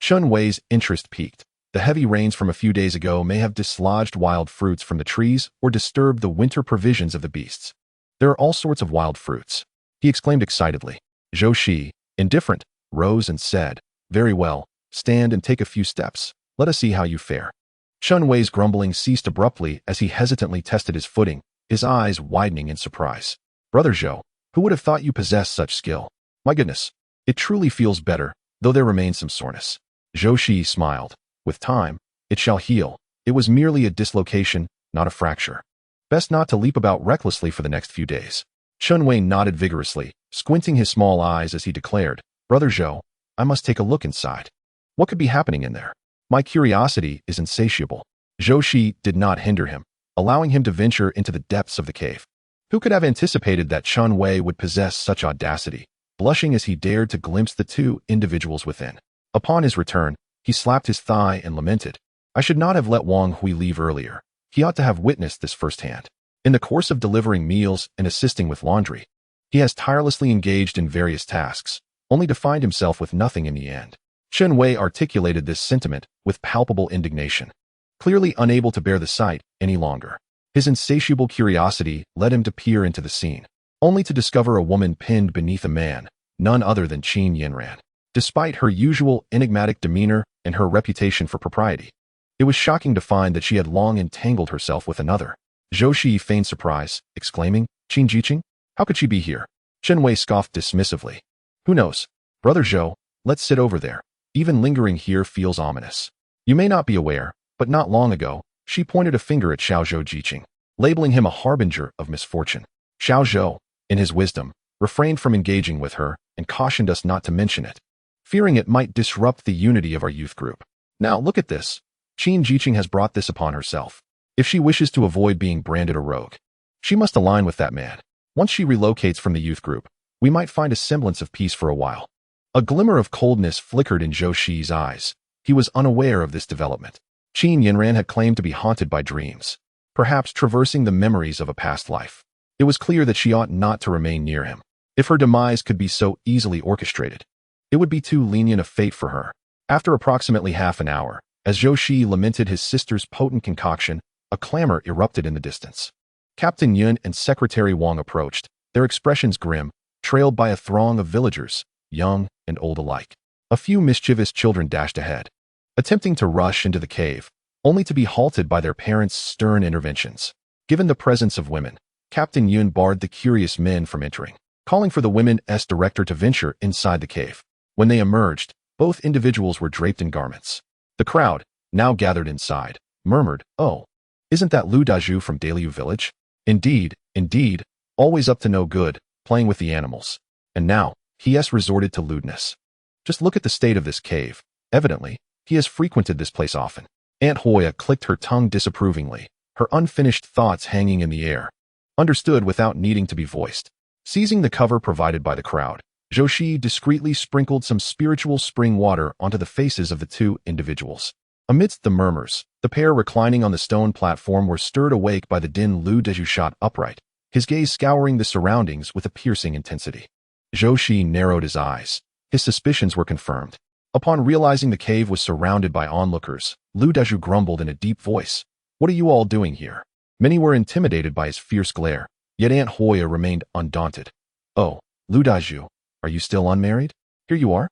Chen Wei's interest peaked. The heavy rains from a few days ago may have dislodged wild fruits from the trees or disturbed the winter provisions of the beasts. There are all sorts of wild fruits, he exclaimed excitedly. Zhou Shiyi, indifferent, rose and said, very well, stand and take a few steps. Let us see how you fare. Chen Wei's grumbling ceased abruptly as he hesitantly tested his footing, his eyes widening in surprise. Brother Zhou, who would have thought you possessed such skill? My goodness, it truly feels better, though there remains some soreness. Zhou Shiyi smiled. With time, it shall heal. It was merely a dislocation, not a fracture. Best not to leap about recklessly for the next few days. Chen Wei nodded vigorously, squinting his small eyes as he declared, Brother Zhou, I must take a look inside. What could be happening in there? My curiosity is insatiable. Zhou Shiyi did not hinder him, allowing him to venture into the depths of the cave. Who could have anticipated that Chen Wei would possess such audacity, blushing as he dared to glimpse the 2 individuals within. Upon his return, he slapped his thigh and lamented, I should not have let Wang Hui leave earlier. He ought to have witnessed this firsthand. In the course of delivering meals and assisting with laundry, he has tirelessly engaged in various tasks, only to find himself with nothing in the end. Chen Wei articulated this sentiment with palpable indignation, clearly unable to bear the sight any longer. His insatiable curiosity led him to peer into the scene, only to discover a woman pinned beneath a man, none other than Qin Yinran. Despite her usual enigmatic demeanor and her reputation for propriety, it was shocking to find that she had long entangled herself with another. Zhou Shiyi feigned surprise, exclaiming, Qin Jiqing? How could she be here? Chen Wei scoffed dismissively. Who knows? Brother Zhou, let's sit over there. Even lingering here feels ominous. You may not be aware, but not long ago, she pointed a finger at Xiao Zhou Jiqing, labeling him a harbinger of misfortune. Xiao Zhou, in his wisdom, refrained from engaging with her and cautioned us not to mention it, fearing it might disrupt the unity of our youth group. Now look at this. Qin Jiqing has brought this upon herself. If she wishes to avoid being branded a rogue, she must align with that man. Once she relocates from the youth group, we might find a semblance of peace for a while. A glimmer of coldness flickered in Zhou Shiyi's eyes. He was unaware of this development. Qin Yinran had claimed to be haunted by dreams, perhaps traversing the memories of a past life. It was clear that she ought not to remain near him. If her demise could be so easily orchestrated, it would be too lenient a fate for her. After approximately half an hour, as Zhou Shiyi lamented his sister's potent concoction, a clamor erupted in the distance. Captain Yun and Secretary Wang approached, their expressions grim, trailed by a throng of villagers, young and old alike. A few mischievous children dashed ahead, attempting to rush into the cave, only to be halted by their parents' stern interventions. Given the presence of women, Captain Yun barred the curious men from entering, calling for the women's director to venture inside the cave. When they emerged, both individuals were draped in garments. The crowd, now gathered inside, murmured, "Oh, isn't that Lu Dazhu from Daliu village? Indeed, indeed, always up to no good, playing with the animals. And now, he has resorted to lewdness. Just look at the state of this cave. Evidently, he has frequented this place often." Aunt Hoya clicked her tongue disapprovingly, her unfinished thoughts hanging in the air. Understood without needing to be voiced. Seizing the cover provided by the crowd, Zhou Shiyi discreetly sprinkled some spiritual spring water onto the faces of the two individuals. Amidst the murmurs, the pair reclining on the stone platform were stirred awake by the din. Lu Dazhu shot upright, his gaze scouring the surroundings with a piercing intensity. Zhou Shiyi narrowed his eyes. His suspicions were confirmed. Upon realizing the cave was surrounded by onlookers, Lu Dazhu grumbled in a deep voice, "What are you all doing here?" Many were intimidated by his fierce glare, yet Aunt Hoya remained undaunted. "Oh, Lu Dazhu, are you still unmarried? Here you are,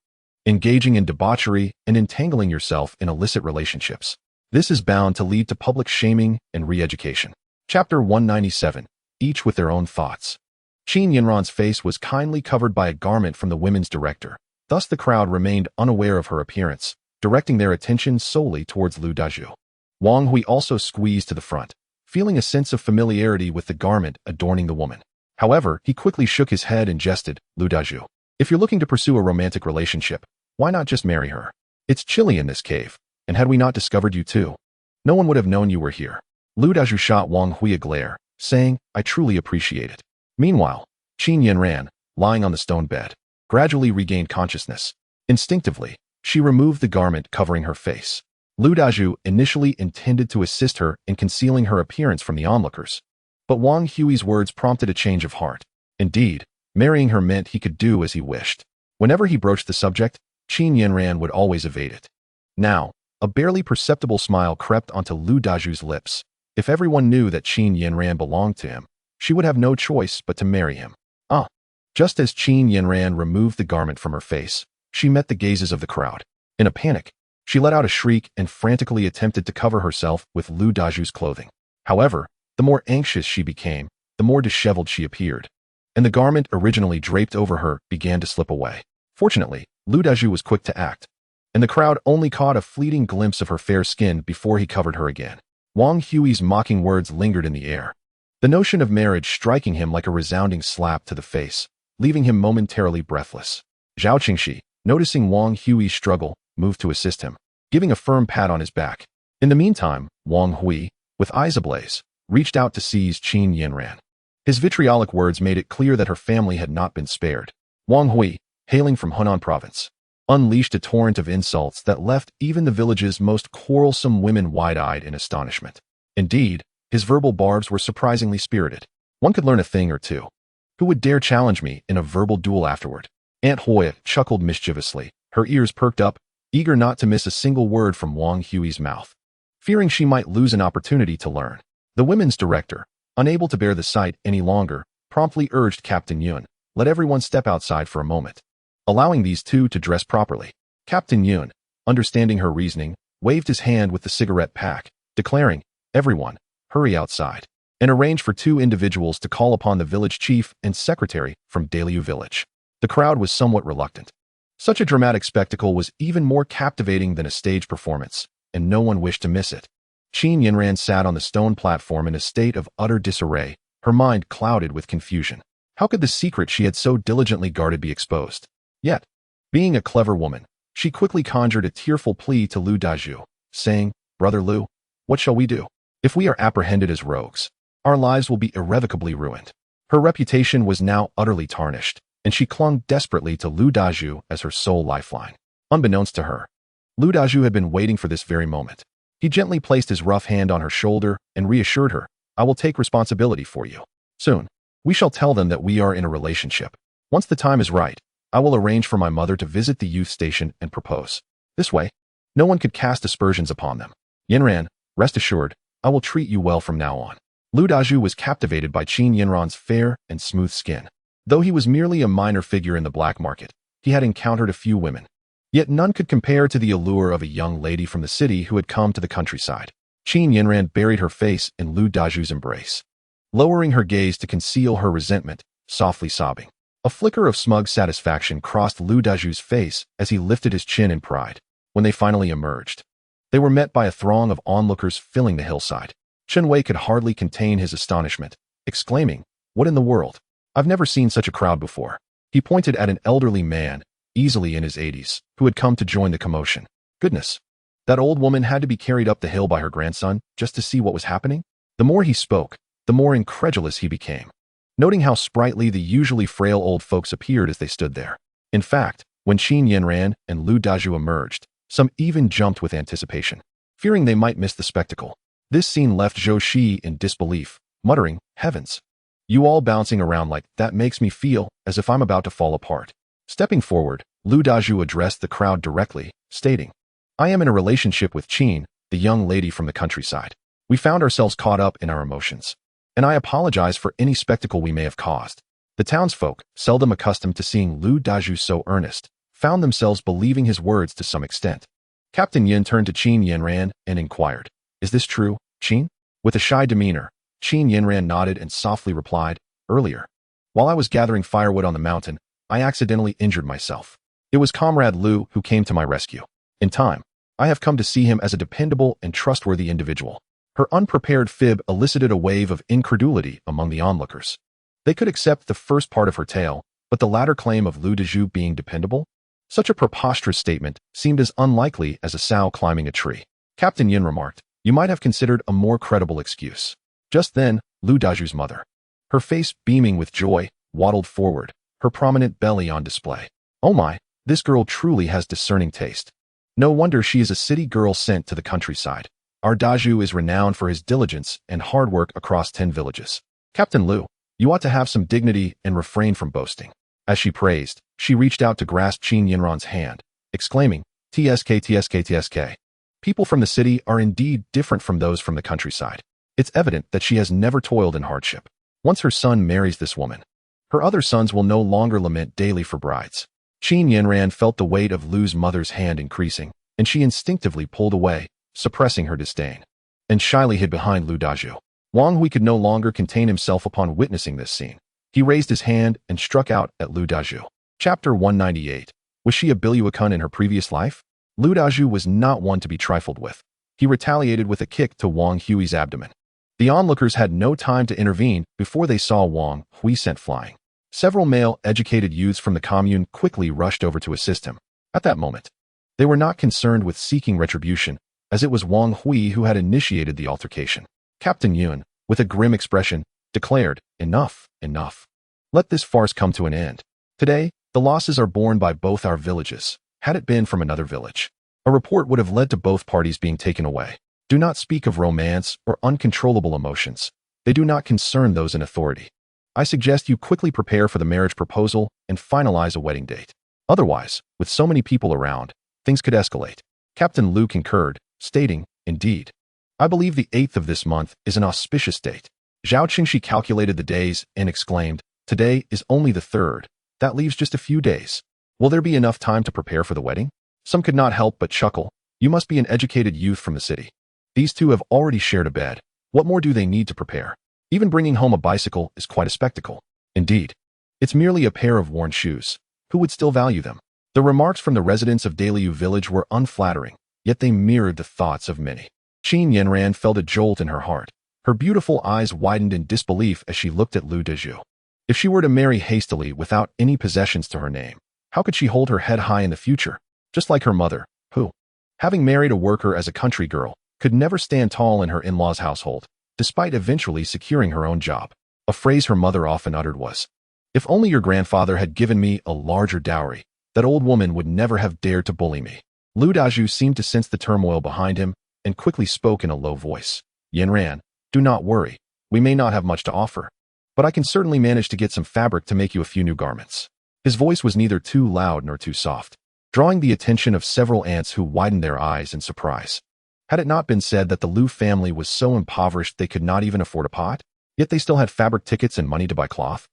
engaging in debauchery and entangling yourself in illicit relationships. This is bound to lead to public shaming and re-education." Chapter 197, each with their own thoughts. Qin Yinran's face was kindly covered by a garment from the women's director. Thus the crowd remained unaware of her appearance, directing their attention solely towards Lu Dazhu. Wang Hui also squeezed to the front, feeling a sense of familiarity with the garment adorning the woman. However, he quickly shook his head and jested, "Lu Dazhu, if you're looking to pursue a romantic relationship, why not just marry her? It's chilly in this cave, and had we not discovered you too, no one would have known you were here." Lu Dazhu shot Wang Hui a glare, saying, "I truly appreciate it." Meanwhile, Qin Yinran, lying on the stone bed, gradually regained consciousness. Instinctively, she removed the garment covering her face. Lu Dazhu initially intended to assist her in concealing her appearance from the onlookers, but Wang Hui's words prompted a change of heart. Indeed, marrying her meant he could do as he wished. Whenever he broached the subject, Qin Yinran would always evade it. Now, a barely perceptible smile crept onto Lu Dazhu's lips. If everyone knew that Qin Yinran belonged to him, she would have no choice but to marry him. Just as Qin Yinran removed the garment from her face, she met the gazes of the crowd. In a panic, she let out a shriek and frantically attempted to cover herself with Lu Dazhu's clothing. However, the more anxious she became, the more disheveled she appeared, and the garment originally draped over her began to slip away. Fortunately, Lu Dazhu was quick to act, and the crowd only caught a fleeting glimpse of her fair skin before he covered her again. Wang Hui's mocking words lingered in the air, the notion of marriage striking him like a resounding slap to the face, leaving him momentarily breathless. Zhao Qingxi, noticing Wang Hui's struggle, moved to assist him, giving a firm pat on his back. In the meantime, Wang Hui, with eyes ablaze, reached out to seize Qin Yinran. His vitriolic words made it clear that her family had not been spared. Wang Hui, hailing from Hunan province, unleashed a torrent of insults that left even the village's most quarrelsome women wide-eyed in astonishment. Indeed, his verbal barbs were surprisingly spirited. One could learn a thing or two. Who would dare challenge me in a verbal duel afterward? Aunt Hoya chuckled mischievously, her ears perked up, eager not to miss a single word from Wang Hui's mouth. Fearing she might lose an opportunity to learn, the women's director, unable to bear the sight any longer, promptly urged Captain Yun, "Let everyone step outside for a moment," allowing these two to dress properly. Captain Yun, understanding her reasoning, waved his hand with the cigarette pack, declaring, "Everyone, hurry outside," and arranged for two individuals to call upon the village chief and secretary from Daliu village. The crowd was somewhat reluctant. Such a dramatic spectacle was even more captivating than a stage performance, and no one wished to miss it. Qin Yinran sat on the stone platform in a state of utter disarray, her mind clouded with confusion. How could the secret she had so diligently guarded be exposed? Yet, being a clever woman, she quickly conjured a tearful plea to Lu Dazhu, saying, "Brother Lu, what shall we do? If we are apprehended as rogues, our lives will be irrevocably ruined." Her reputation was now utterly tarnished, and she clung desperately to Lu Dazhu as her sole lifeline. Unbeknownst to her, Lu Dazhu had been waiting for this very moment. He gently placed his rough hand on her shoulder and reassured her, "I will take responsibility for you. Soon, we shall tell them that we are in a relationship. Once the time is right, I will arrange for my mother to visit the youth station and propose. This way, no one could cast aspersions upon them. Yinran, rest assured, I will treat you well from now on." Lu Dazhu was captivated by Qin Yinran's fair and smooth skin. Though he was merely a minor figure in the black market, he had encountered a few women. Yet none could compare to the allure of a young lady from the city who had come to the countryside. Qin Yinran buried her face in Lu Daju's embrace, lowering her gaze to conceal her resentment, softly sobbing. A flicker of smug satisfaction crossed Lu Daju's face as he lifted his chin in pride. When they finally emerged, they were met by a throng of onlookers filling the hillside. Chen Wei could hardly contain his astonishment, exclaiming, "What in the world? I've never seen such a crowd before." He pointed at an elderly man, easily in his 80s, who had come to join the commotion. Goodness, that old woman had to be carried up the hill by her grandson just to see what was happening? The more he spoke, the more incredulous he became, noting how sprightly the usually frail old folks appeared as they stood there. In fact, when Qin Yinran and Lu Daju emerged, some even jumped with anticipation, fearing they might miss the spectacle. This scene left Zhou Shiyi in disbelief, muttering, "Heavens! You all bouncing around like that makes me feel as if I'm about to fall apart." Stepping forward, Lu Daju addressed the crowd directly, stating, "I am in a relationship with Qin, the young lady from the countryside. We found ourselves caught up in our emotions, and I apologize for any spectacle we may have caused." The townsfolk, seldom accustomed to seeing Lu Daju so earnest, found themselves believing his words to some extent. Captain Yin turned to Qin Yinran and inquired, "Is this true, Qin?" With a shy demeanor, Qin Yinran nodded and softly replied, "Earlier, while I was gathering firewood on the mountain, I accidentally injured myself. It was Comrade Lu who came to my rescue. In time, I have come to see him as a dependable and trustworthy individual." Her unprepared fib elicited a wave of incredulity among the onlookers. They could accept the first part of her tale, but the latter claim of Lu Daju being dependable? Such a preposterous statement seemed as unlikely as a sow climbing a tree. Captain Yin remarked, "You might have considered a more credible excuse." Just then, Lu Daju's mother, her face beaming with joy, waddled forward, her prominent belly on display. "Oh my, this girl truly has discerning taste. No wonder she is a city girl sent to the countryside. Our Daju is renowned for his diligence and hard work across 10 villages. Captain Lu, you ought to have some dignity and refrain from boasting." As she praised, she reached out to grasp Qin Yinran's hand, exclaiming, "TSK, TSK, TSK. People from the city are indeed different from those from the countryside. It's evident that she has never toiled in hardship. Once her son marries this woman, her other sons will no longer lament daily for brides." Qin Yinran felt the weight of Lu's mother's hand increasing, and she instinctively pulled away, suppressing her disdain, and shyly hid behind Lu Daju. Wang Hui could no longer contain himself upon witnessing this scene. He raised his hand and struck out at Lu Daju. Chapter 198. Was she a Biluakun in her previous life? Lu Daju was not one to be trifled with. He retaliated with a kick to Wang Hui's abdomen. The onlookers had no time to intervene before they saw Wang Hui sent flying. Several male, educated youths from the commune quickly rushed over to assist him. At that moment, they were not concerned with seeking retribution, as it was Wang Hui who had initiated the altercation. Captain Yun, with a grim expression, declared, "Enough, enough. Let this farce come to an end. Today, the losses are borne by both our villages. Had it been from another village, a report would have led to both parties being taken away. Do not speak of romance or uncontrollable emotions. They do not concern those in authority. I suggest you quickly prepare for the marriage proposal and finalize a wedding date. Otherwise, with so many people around, things could escalate." Captain Lu concurred, stating, "Indeed. I believe the 8th of this month is an auspicious date." Zhao Qingshi calculated the days and exclaimed, "Today is only the 3rd. That leaves just a few days. Will there be enough time to prepare for the wedding?" Some could not help but chuckle. You must be an educated youth from the city. These two have already shared a bed. What more do they need to prepare? Even bringing home a bicycle is quite a spectacle. Indeed, it's merely a pair of worn shoes. Who would still value them? The remarks from the residents of Daliu village were unflattering, yet they mirrored the thoughts of many. Qin Yinran felt a jolt in her heart. Her beautiful eyes widened in disbelief as she looked at Lu Daju. If she were to marry hastily without any possessions to her name, how could she hold her head high in the future? Just like her mother, who, having married a worker as a country girl, could never stand tall in her in-laws' household, despite eventually securing her own job. A phrase her mother often uttered was, "If only your grandfather had given me a larger dowry, that old woman would never have dared to bully me." Lu Daju seemed to sense the turmoil behind him and quickly spoke in a low voice. "Yinran, do not worry. We may not have much to offer, but I can certainly manage to get some fabric to make you a few new garments." His voice was neither too loud nor too soft, drawing the attention of several aunts who widened their eyes in surprise. Had it not been said that the Lu family was so impoverished they could not even afford a pot? Yet they still had fabric tickets and money to buy cloth?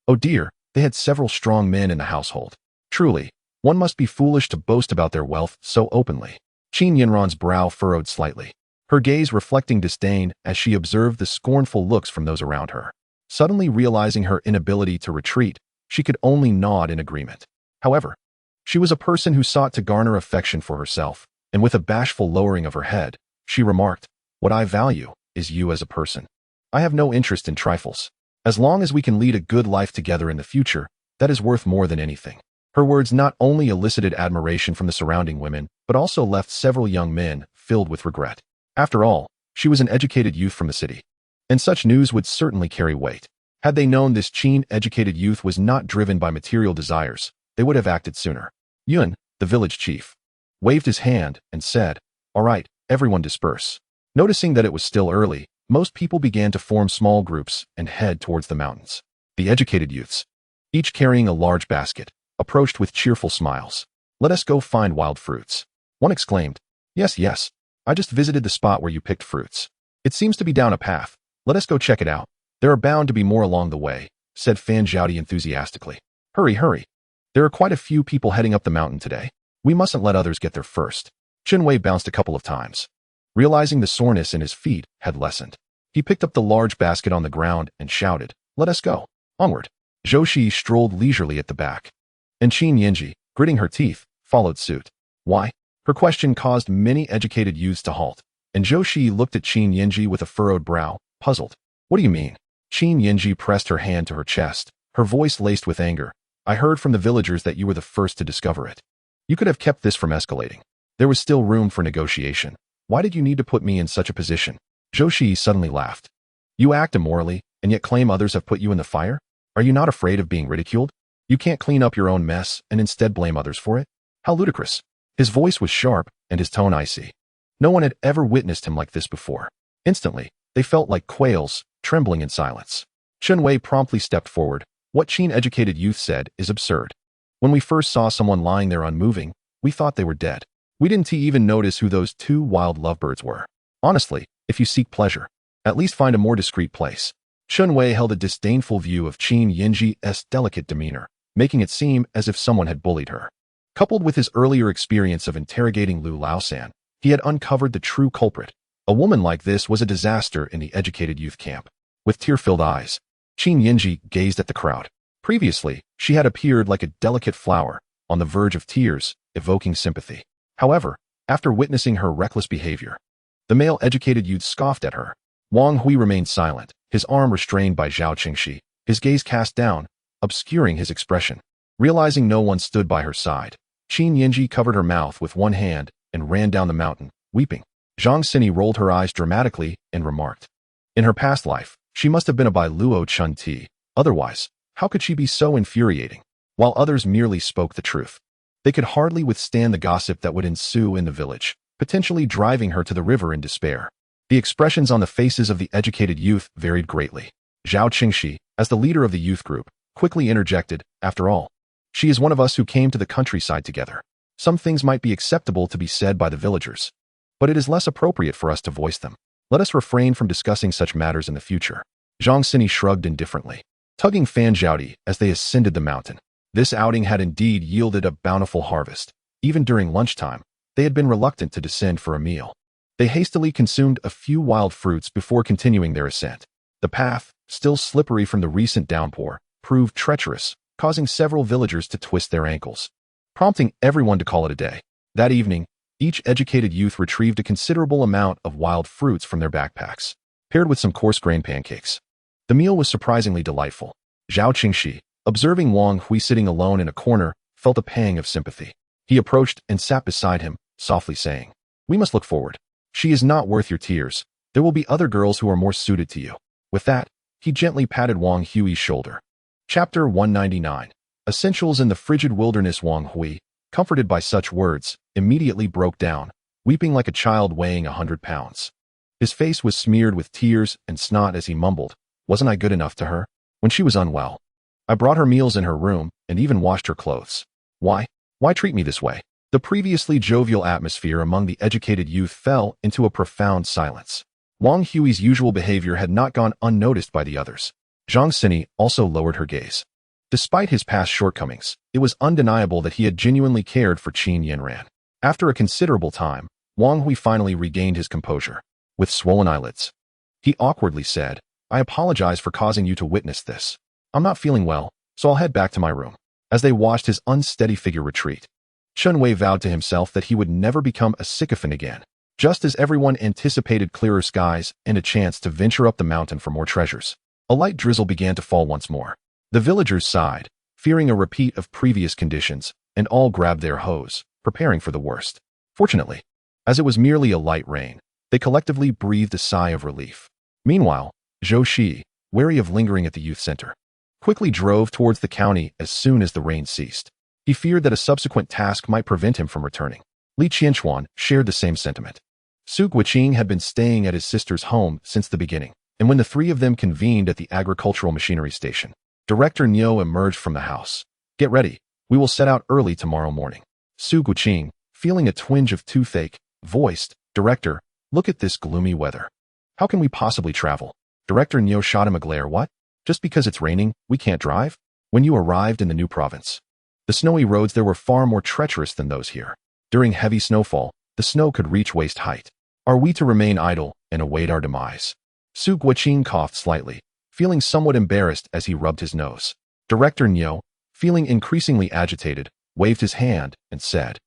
Oh dear, They had several strong men in the household. Truly, one must be foolish to boast about their wealth so openly. Qin Yinran's brow furrowed slightly, her gaze reflecting disdain as she observed the scornful looks from those around her. Suddenly realizing her inability to retreat, she could only nod in agreement. However, she was a person who sought to garner affection for herself, and with a bashful lowering of her head, she remarked, "What I value is you as a person. I have no interest in trifles. As long as we can lead a good life together in the future, that is worth more than anything." Her words not only elicited admiration from the surrounding women, but also left several young men filled with regret. After all, she was an educated youth from the city, and such news would certainly carry weight. Had they known this Qin-educated youth was not driven by material desires, they would have acted sooner. Yun, the village chief, waved his hand and said, "All right, everyone disperse." Noticing that it was still early, most people began to form small groups and head towards the mountains. The educated youths, each carrying a large basket, approached with cheerful smiles. "Let us go find wild fruits." One exclaimed, "Yes, yes, I just visited the spot where you picked fruits. It seems to be down a path. Let us go check it out. There are bound to be more along the way," said Fan Zhaodi enthusiastically. "Hurry, hurry. There are quite a few people heading up the mountain today. We mustn't let others get there first." Chen Wei bounced a couple of times. Realizing the soreness in his feet had lessened, he picked up the large basket on the ground and shouted, "Let us go. Onward." Zhou Shiyi strolled leisurely at the back, and Qin Yinji, gritting her teeth, followed suit. "Why?" Her question caused many educated youths to halt, and Zhou Shiyi looked at Qin Yinji with a furrowed brow, puzzled. "What do you mean?" Qin Yinji pressed her hand to her chest, her voice laced with anger. "I heard from the villagers that you were the first to discover it. You could have kept this from escalating. There was still room for negotiation. Why did you need to put me in such a position?" Zhou Shiyi suddenly laughed. "You act immorally, and yet claim others have put you in the fire? Are you not afraid of being ridiculed? You can't clean up your own mess and instead blame others for it? How ludicrous." His voice was sharp and his tone icy. No one had ever witnessed him like this before. Instantly, they felt like quails, trembling in silence. Chen Wei promptly stepped forward. "What Qin-educated youth said is absurd. When we first saw someone lying there unmoving, we thought they were dead. We didn't even notice who those two wild lovebirds were. Honestly, if you seek pleasure, at least find a more discreet place." Chen Wei held a disdainful view of Qin Yinji's delicate demeanor, making it seem as if someone had bullied her. Coupled with his earlier experience of interrogating Lu Laosan, he had uncovered the true culprit. A woman like this was a disaster in the educated youth camp. With tear-filled eyes, Qin Yinji gazed at the crowd. Previously, she had appeared like a delicate flower, on the verge of tears, evoking sympathy. However, after witnessing her reckless behavior, the male educated youth scoffed at her. Wang Hui remained silent, his arm restrained by Zhao Qingxi, his gaze cast down, obscuring his expression. Realizing no one stood by her side, Qin Yinji covered her mouth with one hand and ran down the mountain, weeping. Zhang Xini rolled her eyes dramatically and remarked, "In her past life, she must have been a Bai Luo Chun Ti. Otherwise, how could she be so infuriating?" While others merely spoke the truth. They could hardly withstand the gossip that would ensue in the village, potentially driving her to the river in despair. The expressions on the faces of the educated youth varied greatly. Zhao Qingxi, as the leader of the youth group, quickly interjected, "After all, she is one of us who came to the countryside together. Some things might be acceptable to be said by the villagers, but it is less appropriate for us to voice them. Let us refrain from discussing such matters in the future." Zhang Xini shrugged indifferently, tugging Fan Zhaodi as they ascended the mountain. This outing had indeed yielded a bountiful harvest. Even during lunchtime, they had been reluctant to descend for a meal. They hastily consumed a few wild fruits before continuing their ascent. The path, still slippery from the recent downpour, proved treacherous, causing several villagers to twist their ankles, prompting everyone to call it a day. That evening, each educated youth retrieved a considerable amount of wild fruits from their backpacks, paired with some coarse grain pancakes. The meal was surprisingly delightful. Zhao Qingxi, observing Wang Hui sitting alone in a corner, felt a pang of sympathy. He approached and sat beside him, softly saying, "We must look forward. She is not worth your tears. There will be other girls who are more suited to you." With that, he gently patted Wang Hui's shoulder. Chapter 199. Essentials in the frigid wilderness. Wang Hui, comforted by such words, immediately broke down, weeping like a child weighing 100 pounds. His face was smeared with tears and snot as he mumbled, "Wasn't I good enough to her? When she was unwell, I brought her meals in her room and even washed her clothes. Why treat me this way?" The previously jovial atmosphere among the educated youth fell into a profound silence. Wang Hui's usual behavior had not gone unnoticed by the others. Zhang Xini also lowered her gaze. Despite his past shortcomings, it was undeniable that he had genuinely cared for Qin Yanran. After a considerable time, Wang Hui finally regained his composure. With swollen eyelids, he awkwardly said, "I apologize for causing you to witness this. I'm not feeling well, so I'll head back to my room." As they watched his unsteady figure retreat, Chen Wei vowed to himself that he would never become a sycophant again. Just as everyone anticipated clearer skies and a chance to venture up the mountain for more treasures, a light drizzle began to fall once more. The villagers sighed, fearing a repeat of previous conditions, and all grabbed their hose, preparing for the worst. Fortunately, as it was merely a light rain, they collectively breathed a sigh of relief. Meanwhile, Zhou Shiyi, wary of lingering at the youth center, quickly drove towards the county as soon as the rain ceased. He feared that a subsequent task might prevent him from returning. Li Qianquan shared the same sentiment. Su Guiqing had been staying at his sister's home since the beginning, and when the three of them convened at the agricultural machinery station, Director Niu emerged from the house. "Get ready. We will set out early tomorrow morning." Su Guiqing, feeling a twinge of toothache, voiced, "Director, look at this gloomy weather. How can we possibly travel?" Director Niu shot him a glare. "What? Just because it's raining, we can't drive?" When you arrived in the new province, the snowy roads there were far more treacherous than those here. During heavy snowfall, the snow could reach waist height. Are we to remain idle and await our demise? Su Guiqing coughed slightly, feeling somewhat embarrassed as he rubbed his nose. Director Niu, feeling increasingly agitated, waved his hand and said,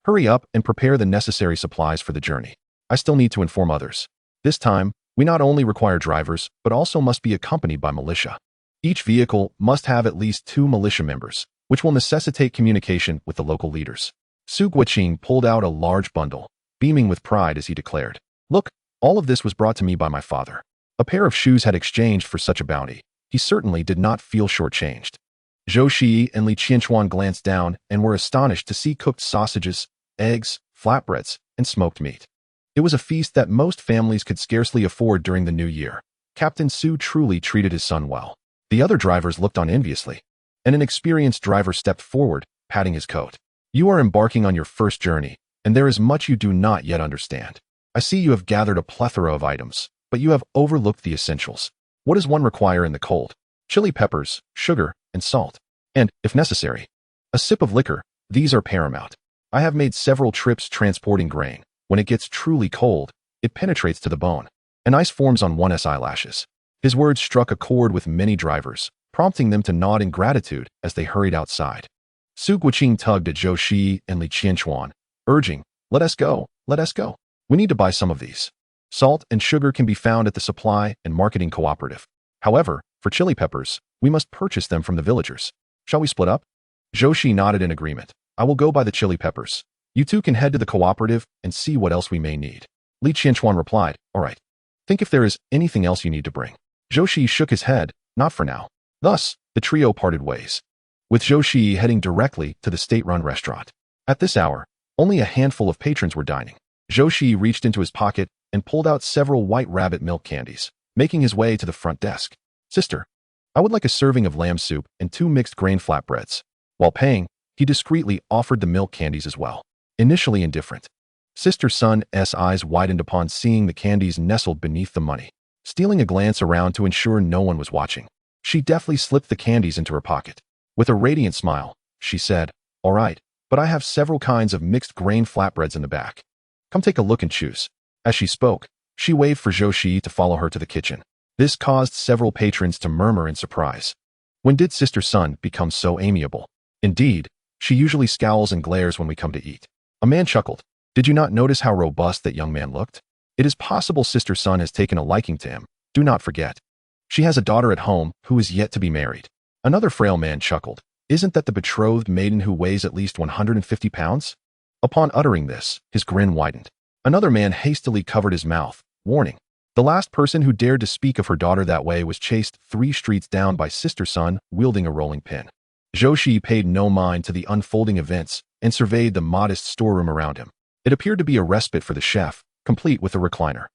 "Hurry up and prepare the necessary supplies for the journey. I still need to inform others. This time, we not only require drivers, but also must be accompanied by militia. Each vehicle must have at least 2 militia members, which will necessitate communication with the local leaders." Su Guiqing pulled out a large bundle, beaming with pride as he declared, "Look, all of this was brought to me by my father." A pair of shoes had exchanged for such a bounty. He certainly did not feel shortchanged. Zhou Shiyi and Li Qianquan glanced down and were astonished to see cooked sausages, eggs, flatbreads, and smoked meat. It was a feast that most families could scarcely afford during the new year. Captain Su truly treated his son well. The other drivers looked on enviously, and an experienced driver stepped forward, patting his coat. "You are embarking on your first journey, and there is much you do not yet understand. I see you have gathered a plethora of items, but you have overlooked the essentials. What does one require in the cold? Chili peppers, sugar, and salt. And, if necessary, a sip of liquor. These are paramount. I have made several trips transporting grain. When it gets truly cold, it penetrates to the bone, and ice forms on one's eyelashes." His words struck a chord with many drivers, prompting them to nod in gratitude as they hurried outside. Su Guiqing tugged at Zhou Shiyi and Li Qianquan, urging, "Let us go, let us go. We need to buy some of these. Salt and sugar can be found at the supply and marketing cooperative. However, for chili peppers, we must purchase them from the villagers. Shall we split up?" Zhou Shiyi nodded in agreement. "I will go buy the chili peppers. You two can head to the cooperative and see what else we may need." Li Qianquan replied, "All right. Think if there is anything else you need to bring." Zhou Shiyi shook his head, "Not for now." Thus, the trio parted ways, with Zhou Shiyi heading directly to the state-run restaurant. At this hour, only a handful of patrons were dining. Zhou Shiyi reached into his pocket and pulled out several white rabbit milk candies, making his way to the front desk. "Sister, I would like a serving of lamb soup and 2 mixed grain flatbreads." While paying, he discreetly offered the milk candies as well. Initially indifferent, Sister Sun's eyes widened upon seeing the candies nestled beneath the money. Stealing a glance around to ensure no one was watching, she deftly slipped the candies into her pocket. With a radiant smile, she said, "All right, but I have several kinds of mixed grain flatbreads in the back. Come take a look and choose." As she spoke, she waved for Zhou Shiyi to follow her to the kitchen. This caused several patrons to murmur in surprise. When did Sister Sun become so amiable? Indeed, she usually scowls and glares when we come to eat. A man chuckled. "Did you not notice how robust that young man looked? It is possible Sister Sun has taken a liking to him. Do not forget, she has a daughter at home who is yet to be married." Another frail man chuckled. "Isn't that the betrothed maiden who weighs at least 150 pounds? Upon uttering this, his grin widened. Another man hastily covered his mouth, warning. The last person who dared to speak of her daughter that way was chased 3 streets down by Sister Sun wielding a rolling pin. Zhou Shiyi paid no mind to the unfolding events and surveyed the modest storeroom around him. It appeared to be a respite for the chef, complete with a recliner.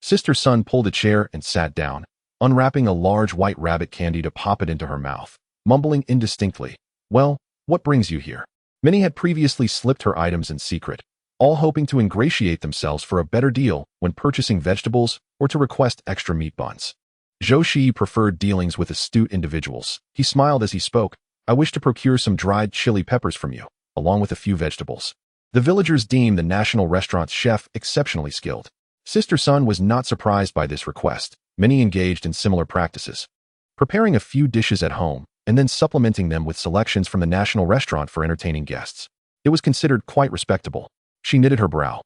Sister Sun pulled a chair and sat down, unwrapping a large white rabbit candy to pop it into her mouth, mumbling indistinctly, "Well, what brings you here?" Many had previously slipped her items in secret, all hoping to ingratiate themselves for a better deal when purchasing vegetables or to request extra meat buns. Zhou Shiyi preferred dealings with astute individuals. He smiled as he spoke, I wish to procure some dried chili peppers from you, along with a few vegetables. The villagers deemed the national restaurant's chef exceptionally skilled. Sister Sun was not surprised by this request. Many engaged in similar practices, preparing a few dishes at home and then supplementing them with selections from the national restaurant for entertaining guests. It was considered quite respectable. She knitted her brow,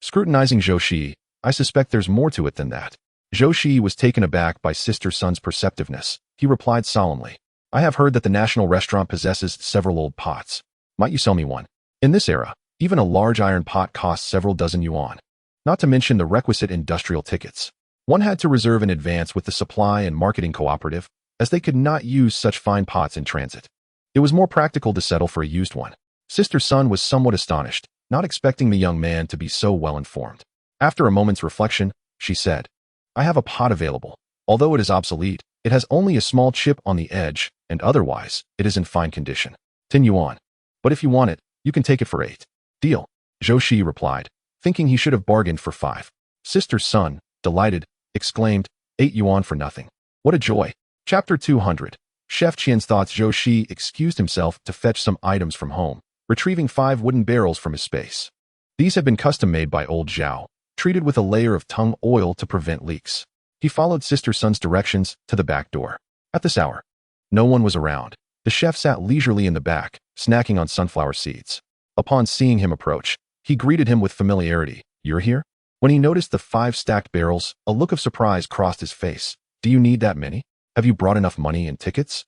scrutinizing Zhou Shiyi. I suspect there's more to it than that. Zhou Shiyi was taken aback by Sister Sun's perceptiveness. He replied solemnly, I have heard that the national restaurant possesses several old pots. Might you sell me one? In this era, even a large iron pot costs several dozen yuan. Not to mention the requisite industrial tickets. One had to reserve in advance with the supply and marketing cooperative, as they could not use such fine pots in transit. It was more practical to settle for a used one. Sister Sun was somewhat astonished, not expecting the young man to be so well informed. After a moment's reflection, she said, I have a pot available. Although it is obsolete, it has only a small chip on the edge, and otherwise, it is in fine condition. 10 yuan. But if you want it, you can take it for 8. Deal. Zhou Shiyi replied, thinking he should have bargained for 5. Sister Sun, delighted, exclaimed, 8 yuan for nothing. What a joy. Chapter 200. Chef Qian's thoughts. Zhou Shiyi excused himself to fetch some items from home, retrieving 5 wooden barrels from his space. These had been custom-made by old Zhao, treated with a layer of tung oil to prevent leaks. He followed Sister Sun's directions to the back door. At this hour, no one was around. The chef sat leisurely in the back, snacking on sunflower seeds. Upon seeing him approach, he greeted him with familiarity. You're here? When he noticed the 5 stacked barrels, a look of surprise crossed his face. Do you need that many? Have you brought enough money and tickets?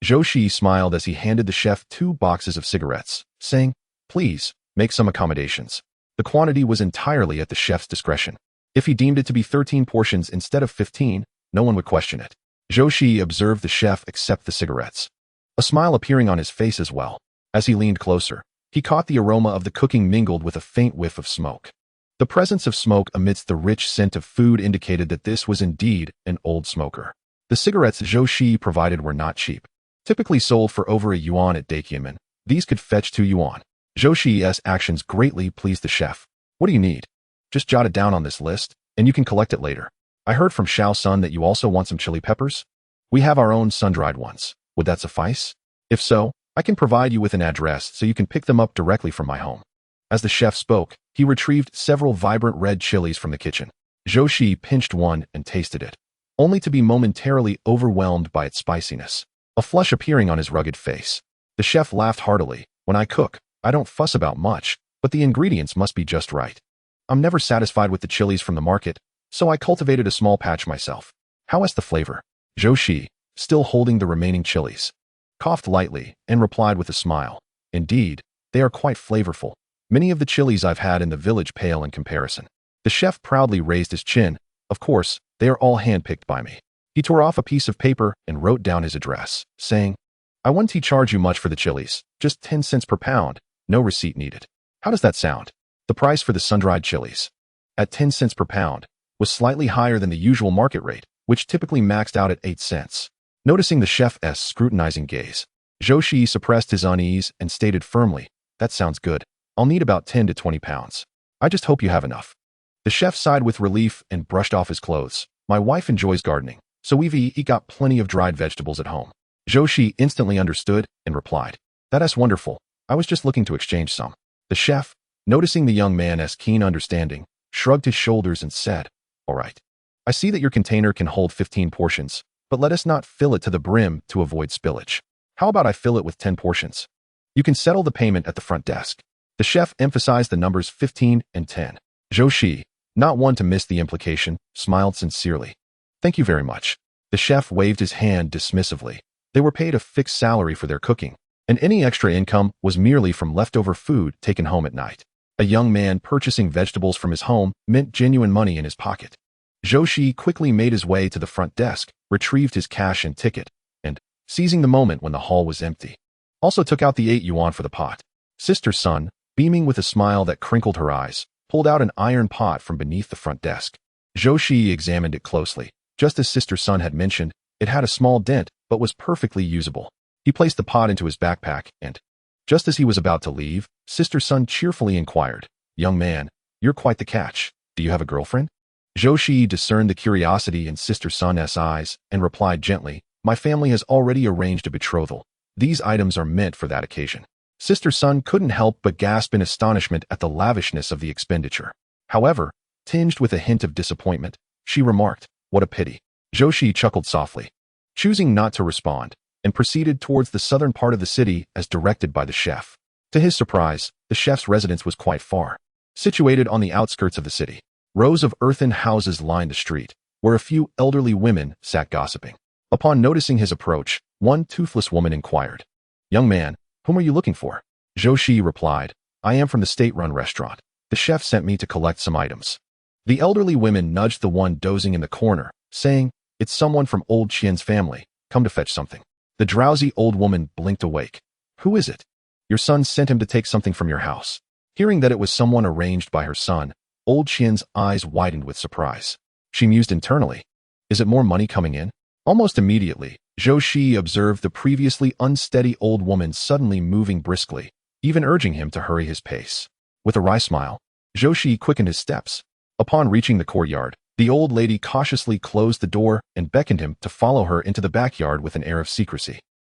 Zhou Shiyi smiled as he handed the chef 2 boxes of cigarettes, saying, Please, make some accommodations. The quantity was entirely at the chef's discretion. If he deemed it to be 13 portions instead of 15, no one would question it. Zhou Shiyi observed the chef accept the cigarettes, a smile appearing on his face as well. As he leaned closer, he caught the aroma of the cooking mingled with a faint whiff of smoke. The presence of smoke amidst the rich scent of food indicated that this was indeed an old smoker. The cigarettes Zhou Shiyi provided were not cheap. Typically sold for over a yuan at Dakiamen, these could fetch 2 yuan. Zhou Shiyi's actions greatly pleased the chef. What do you need? Just jot it down on this list, and you can collect it later. I heard from Xiao Sun that you also want some chili peppers. We have our own sun-dried ones. Would that suffice? If so, I can provide you with an address so you can pick them up directly from my home. As the chef spoke, he retrieved several vibrant red chilies from the kitchen. Zhou Shiyi pinched one and tasted it, only to be momentarily overwhelmed by its spiciness, a flush appearing on his rugged face. The chef laughed heartily. When I cook, I don't fuss about much, but the ingredients must be just right. I'm never satisfied with the chilies from the market, so I cultivated a small patch myself. How is the flavor? Zhou Shiyi, still holding the remaining chilies, coughed lightly and replied with a smile. Indeed, they are quite flavorful. Many of the chilies I've had in the village pale in comparison. The chef proudly raised his chin. Of course, they are all handpicked by me. He tore off a piece of paper and wrote down his address, saying, I wouldn't charge you much for the chilies, just 10 cents per pound, no receipt needed. How does that sound? The price for the sun-dried chilies, at 10 cents per pound, was slightly higher than the usual market rate, which typically maxed out at 8 cents. Noticing the chef's scrutinizing gaze, Zhou Shiyi suppressed his unease and stated firmly, That sounds good. I'll need about 10 to 20 pounds. I just hope you have enough. The chef sighed with relief and brushed off his clothes. My wife enjoys gardening, so we've got plenty of dried vegetables at home. Zhou Shiyi instantly understood and replied, That's wonderful. I was just looking to exchange some. The chef, noticing the young man's keen understanding, shrugged his shoulders and said, All right. I see that your container can hold 15 portions, but let us not fill it to the brim to avoid spillage. How about I fill it with 10 portions? You can settle the payment at the front desk. The chef emphasized the numbers 15 and 10. Zhou Shiyi, not one to miss the implication, smiled sincerely. Thank you very much. The chef waved his hand dismissively. They were paid a fixed salary for their cooking, and any extra income was merely from leftover food taken home at night. A young man purchasing vegetables from his home meant genuine money in his pocket. Zhou Shiyi quickly made his way to the front desk, retrieved his cash and ticket, and, seizing the moment when the hall was empty, also took out the 8 yuan for the pot. Sister Sun, beaming with a smile that crinkled her eyes, pulled out an iron pot from beneath the front desk. Zhou Shiyi examined it closely. Just as Sister Sun had mentioned, it had a small dent, but was perfectly usable. He placed the pot into his backpack, and, just as he was about to leave, Sister Sun cheerfully inquired, Young man, you're quite the catch. Do you have a girlfriend? Zhou Shiyi discerned the curiosity in Sister Sun's eyes and replied gently, My family has already arranged a betrothal. These items are meant for that occasion. Sister Sun couldn't help but gasp in astonishment at the lavishness of the expenditure. However, tinged with a hint of disappointment, she remarked, "What a pity." Zhou Shiyi chuckled softly, choosing not to respond, and proceeded towards the southern part of the city as directed by the chef. To his surprise, the chef's residence was quite far. Situated on the outskirts of the city, rows of earthen houses lined the street, where a few elderly women sat gossiping. Upon noticing his approach, one toothless woman inquired, "Young man, whom are you looking for?" Zhou Shiyi replied, "I am from the state-run restaurant. The chef sent me to collect some items." The elderly women nudged the one dozing in the corner, saying, "It's someone from old Qian's family, come to fetch something." The drowsy old woman blinked awake. "Who is it?" "Your son sent him to take something from your house." Hearing that it was someone arranged by her son, old Qian's eyes widened with surprise. She mused internally, "Is it more money coming in?" Almost immediately, Zhou Shiyi observed the previously unsteady old woman suddenly moving briskly, even urging him to hurry his pace. With a wry smile, Zhou Shiyi quickened his steps. Upon reaching the courtyard, the old lady cautiously closed the door and beckoned him to follow her into the backyard with an air of secrecy.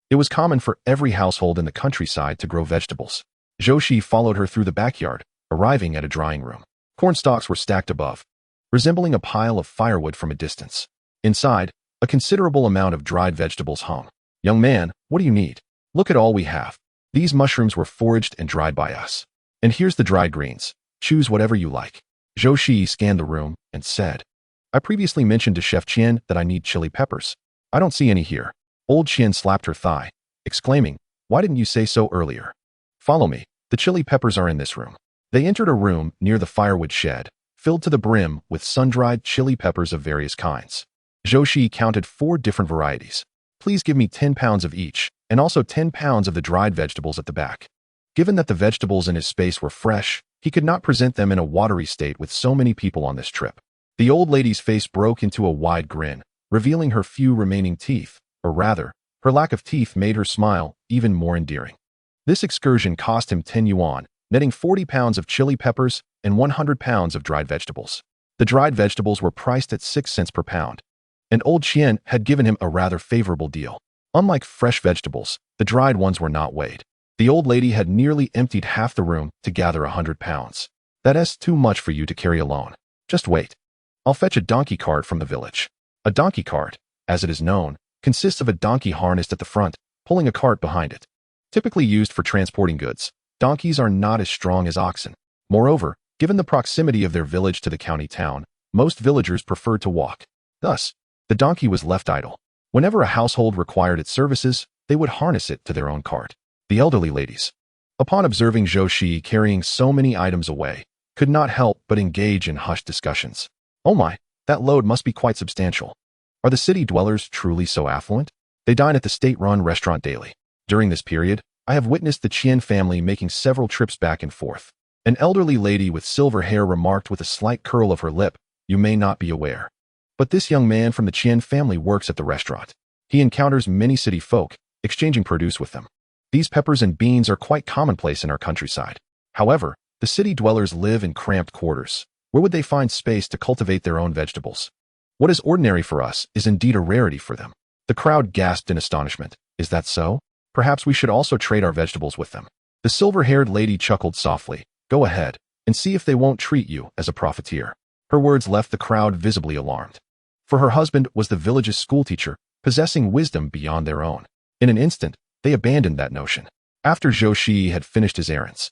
It was common for every household in the countryside to grow vegetables. Zhou Shiyi followed her through the backyard, arriving at a drying room. Corn stalks were stacked above, resembling a pile of firewood from a distance. Inside, a considerable amount of dried vegetables hung. "Young man, what do you need? Look at all we have. These mushrooms were foraged and dried by us. And here's the dried greens. Choose whatever you like." Zhou Shiyi scanned the room and said, "I previously mentioned to Chef Qian that I need chili peppers. I don't see any here." Old Qian slapped her thigh, exclaiming, "Why didn't you say so earlier? Follow me. The chili peppers are in this room." They entered a room near the firewood shed, filled to the brim with sun-dried chili peppers of various kinds. Zhou Shiyi counted 4 different varieties. "Please give me 10 pounds of each, and also 10 pounds of the dried vegetables at the back." Given that the vegetables in his space were fresh, he could not present them in a watery state with so many people on this trip. The old lady's face broke into a wide grin, revealing her few remaining teeth, or rather, her lack of teeth made her smile even more endearing. This excursion cost him 10 yuan, netting 40 pounds of chili peppers and 100 pounds of dried vegetables. The dried vegetables were priced at 6 cents per pound, and old Qian had given him a rather favorable deal. Unlike fresh vegetables, the dried ones were not weighed. The old lady had nearly emptied half the room to gather 100 pounds. "That's too much for you to carry alone. Just wait. I'll fetch a donkey cart from the village." A donkey cart, as it is known, consists of a donkey harnessed at the front, pulling a cart behind it. Typically used for transporting goods, donkeys are not as strong as oxen. Moreover, given the proximity of their village to the county town, most villagers preferred to walk. Thus, the donkey was left idle. Whenever a household required its services, they would harness it to their own cart. The elderly ladies, upon observing Zhou Shiyi carrying so many items away, could not help but engage in hushed discussions. "Oh my, that load must be quite substantial. Are the city dwellers truly so affluent? They dine at the state-run restaurant daily. During this period, I have witnessed the Qian family making several trips back and forth." An elderly lady with silver hair remarked with a slight curl of her lip, "You may not be aware, but this young man from the Qian family works at the restaurant. He encounters many city folk, exchanging produce with them. These peppers and beans are quite commonplace in our countryside. However, the city dwellers live in cramped quarters. Where would they find space to cultivate their own vegetables? What is ordinary for us is indeed a rarity for them." The crowd gasped in astonishment. "Is that so? Perhaps we should also trade our vegetables with them." The silver-haired lady chuckled softly. "Go ahead, and see if they won't treat you as a profiteer." Her words left the crowd visibly alarmed. For her husband was the village's schoolteacher, possessing wisdom beyond their own. In an instant, they abandoned that notion. After Zhou Shiyi had finished his errands,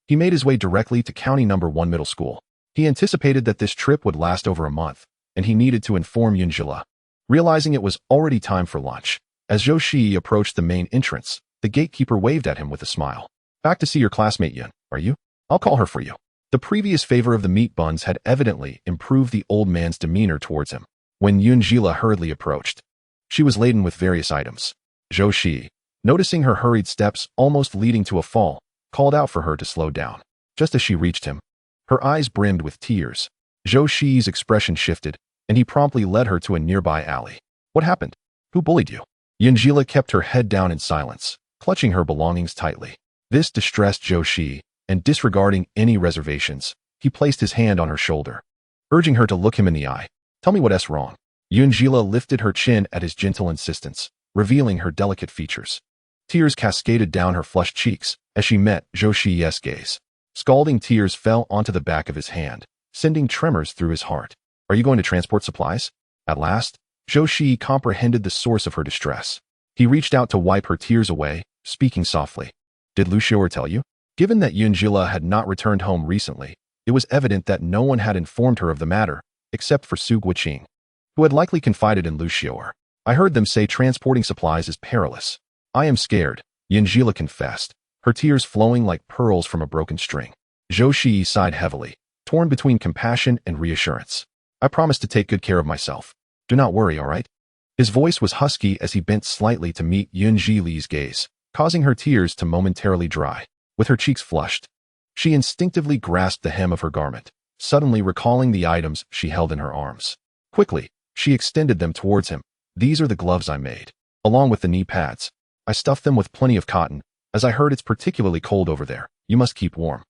he made his way directly to County No. 1 Middle School. He anticipated that this trip would last over a month, and he needed to inform Yunjila. Realizing it was already time for lunch, as Zhou Shiyi approached the main entrance, the gatekeeper waved at him with a smile. "Back to see your classmate Yun, are you? I'll call her for you." The previous favor of the meat buns had evidently improved the old man's demeanor towards him. When Yunjila hurriedly approached, she was laden with various items. Zhou Shiyi, noticing her hurried steps almost leading to a fall, called out for her to slow down. Just as she reached him, her eyes brimmed with tears. Zhou Shiyi's expression shifted, and he promptly led her to a nearby alley. "What happened? Who bullied you?" Yunjila kept her head down in silence, clutching her belongings tightly. This distressed Zhou Shiyi, and disregarding any reservations, he placed his hand on her shoulder, urging her to look him in the eye. "Tell me what's wrong." Yunjila lifted her chin at his gentle insistence, revealing her delicate features. Tears cascaded down her flushed cheeks as she met Zhou Shiyi's gaze. Scalding tears fell onto the back of his hand, sending tremors through his heart. Are you going to transport supplies? At last, Zhou Shiyi comprehended the source of her distress. He reached out to wipe her tears away, speaking softly. Did Lu Xiu'er tell you? Given that Yunjila had not returned home recently, it was evident that no one had informed her of the matter, except for Su Guiqing, who had likely confided in Lu Xiu'er. I heard them say transporting supplies is perilous. I am scared, Yunjila confessed, her tears flowing like pearls from a broken string. Zhou Shiyi sighed heavily, torn between compassion and reassurance. I promise to take good care of myself. Do not worry, all right? His voice was husky as he bent slightly to meet Yunjili's gaze, causing her tears to momentarily dry. With her cheeks flushed, she instinctively grasped the hem of her garment, suddenly recalling the items she held in her arms. Quickly, she extended them towards him. These are the gloves I made, along with the knee pads. I stuffed them with plenty of cotton, as I heard it's particularly cold over there. You must keep warm.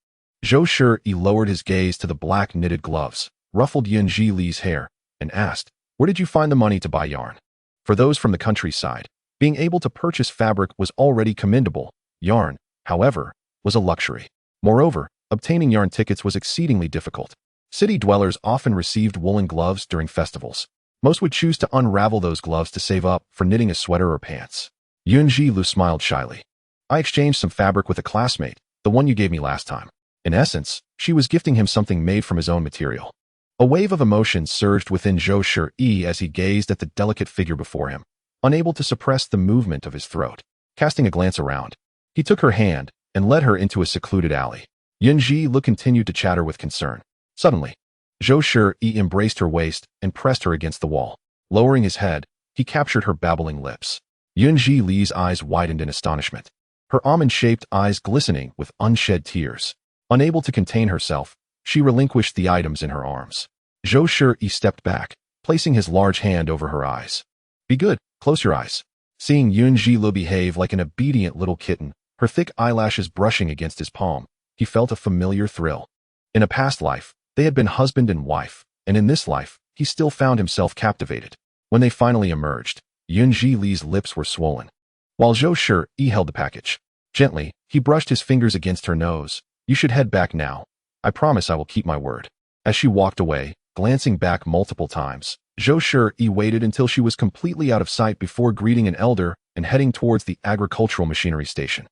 Zhou Shiyi lowered his gaze to the black knitted gloves, ruffled Yunjili's hair, and asked, where did you find the money to buy yarn? For those from the countryside, being able to purchase fabric was already commendable. Yarn, however, was a luxury. Moreover, obtaining yarn tickets was exceedingly difficult. City dwellers often received woolen gloves during festivals. Most would choose to unravel those gloves to save up for knitting a sweater or pants. Yunjilu smiled shyly. I exchanged some fabric with a classmate, the one you gave me last time. In essence, she was gifting him something made from his own material. A wave of emotion surged within Zhou Shiyi as he gazed at the delicate figure before him, unable to suppress the movement of his throat. Casting a glance around, he took her hand and led her into a secluded alley. Yunji continued to chatter with concern. Suddenly, Zhou Shiyi embraced her waist and pressed her against the wall. Lowering his head, he captured her babbling lips. Yunji's eyes widened in astonishment, her almond-shaped eyes glistening with unshed tears. Unable to contain herself, she relinquished the items in her arms. Zhou Shiyi stepped back, placing his large hand over her eyes. Be good, close your eyes. Seeing Yunji behave like an obedient little kitten, her thick eyelashes brushing against his palm, he felt a familiar thrill. In a past life, they had been husband and wife, and in this life, he still found himself captivated. When they finally emerged, Yunji's lips were swollen, while Zhou Shiyi held the package. Gently, he brushed his fingers against her nose. You should head back now. I promise I will keep my word. As she walked away, glancing back multiple times, Zhou Shiyi waited until she was completely out of sight before greeting an elder and heading towards the agricultural machinery station.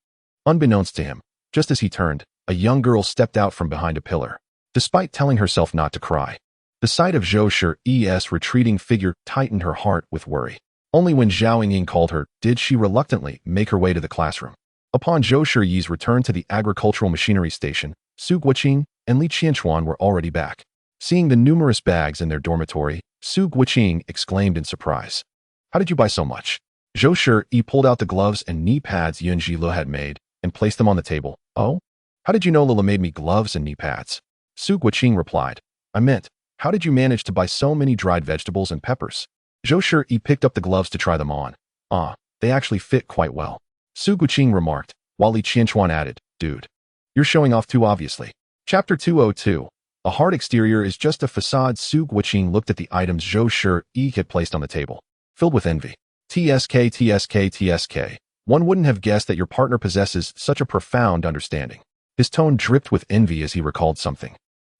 Unbeknownst to him, just as he turned, a young girl stepped out from behind a pillar. Despite telling herself not to cry, the sight of Zhou Shiyi's retreating figure tightened her heart with worry. Only when Zhao Ying called her did she reluctantly make her way to the classroom. Upon Zhou Shiyi's return to the agricultural machinery station, Su Guiqing and Li Qianchuan were already back. Seeing the numerous bags in their dormitory, Su Guiqing exclaimed in surprise. How did you buy so much? Zhou Shiyi pulled out the gloves and knee pads Yunji had made and placed them on the table. Oh? How did you know Lila made me gloves and knee pads? Su Guiqing replied. I meant, how did you manage to buy so many dried vegetables and peppers? Zhou Shiyi picked up the gloves to try them on. They actually fit quite well. Su Guiqing remarked, while Li Qianchuan added, dude, you're showing off too obviously. Chapter 202. A hard exterior is just a facade. Su Guiqing looked at the items Zhou Shiyi had placed on the table, filled with envy. TSK. One wouldn't have guessed that your partner possesses such a profound understanding. His tone dripped with envy as he recalled something,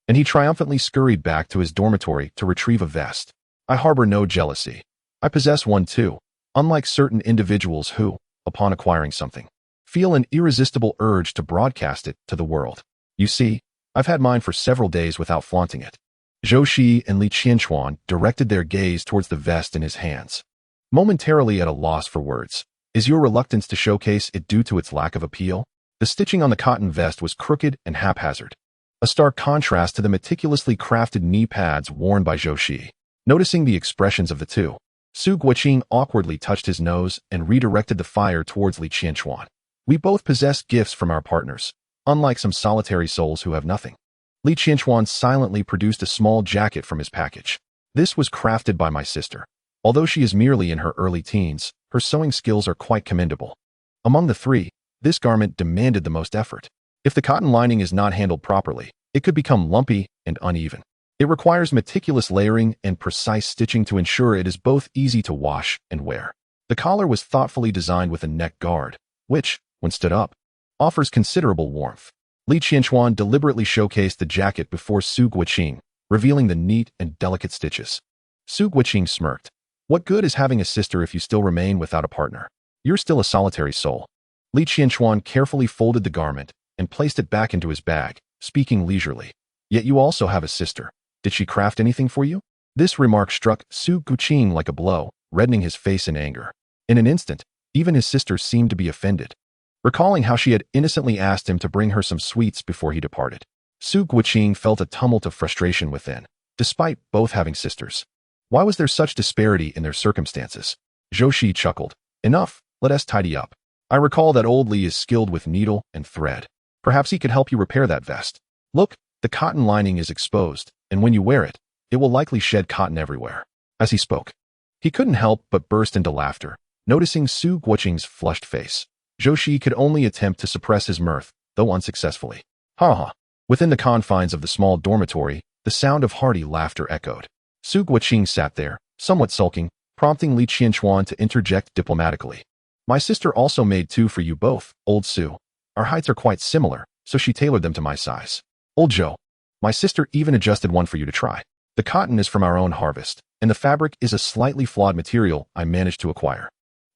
and he triumphantly scurried back to his dormitory to retrieve a vest. I harbor no jealousy. I possess one too, unlike certain individuals who, upon acquiring something, feel an irresistible urge to broadcast it to the world. You see, I've had mine for several days without flaunting it. Zhou Shiyi and Li Qianchuan directed their gaze towards the vest in his hands, momentarily at a loss for words. Is your reluctance to showcase it due to its lack of appeal? The stitching on the cotton vest was crooked and haphazard, a stark contrast to the meticulously crafted knee pads worn by Zhou Shiyi. Noticing the expressions of the two, Su Guiqing awkwardly touched his nose and redirected the fire towards Li Qianchuan. We both possess gifts from our partners, unlike some solitary souls who have nothing. Li Qianchuan silently produced a small jacket from his package. This was crafted by my sister. Although she is merely in her early teens, her sewing skills are quite commendable. Among the three, this garment demanded the most effort. If the cotton lining is not handled properly, it could become lumpy and uneven. It requires meticulous layering and precise stitching to ensure it is both easy to wash and wear. The collar was thoughtfully designed with a neck guard, which, when stood up, offers considerable warmth. Li Qianquan deliberately showcased the jacket before Su Guoqing, revealing the neat and delicate stitches. Su Guoqing smirked. What good is having a sister if you still remain without a partner? You're still a solitary soul. Li Qianquan carefully folded the garment and placed it back into his bag, speaking leisurely. Yet you also have a sister. Did she craft anything for you? This remark struck Su Guoqing like a blow, reddening his face in anger. In an instant, even his sister seemed to be offended, recalling how she had innocently asked him to bring her some sweets before he departed. Su Guoqing felt a tumult of frustration within, despite both having sisters. Why was there such disparity in their circumstances? Zhou Shiyi chuckled. Enough, let us tidy up. I recall that old Li is skilled with needle and thread. Perhaps he could help you repair that vest. Look, the cotton lining is exposed, and when you wear it, it will likely shed cotton everywhere. As he spoke, he couldn't help but burst into laughter, noticing Su Guoqing's flushed face. Zhou Shiyi could only attempt to suppress his mirth, though unsuccessfully. Ha ha. Within the confines of the small dormitory, the sound of hearty laughter echoed. Su Guoqing sat there, somewhat sulking, prompting Li Qianquan to interject diplomatically. My sister also made two for you both, old Su. Our heights are quite similar, so she tailored them to my size. Old Zhou, my sister even adjusted one for you to try. The cotton is from our own harvest, and the fabric is a slightly flawed material I managed to acquire.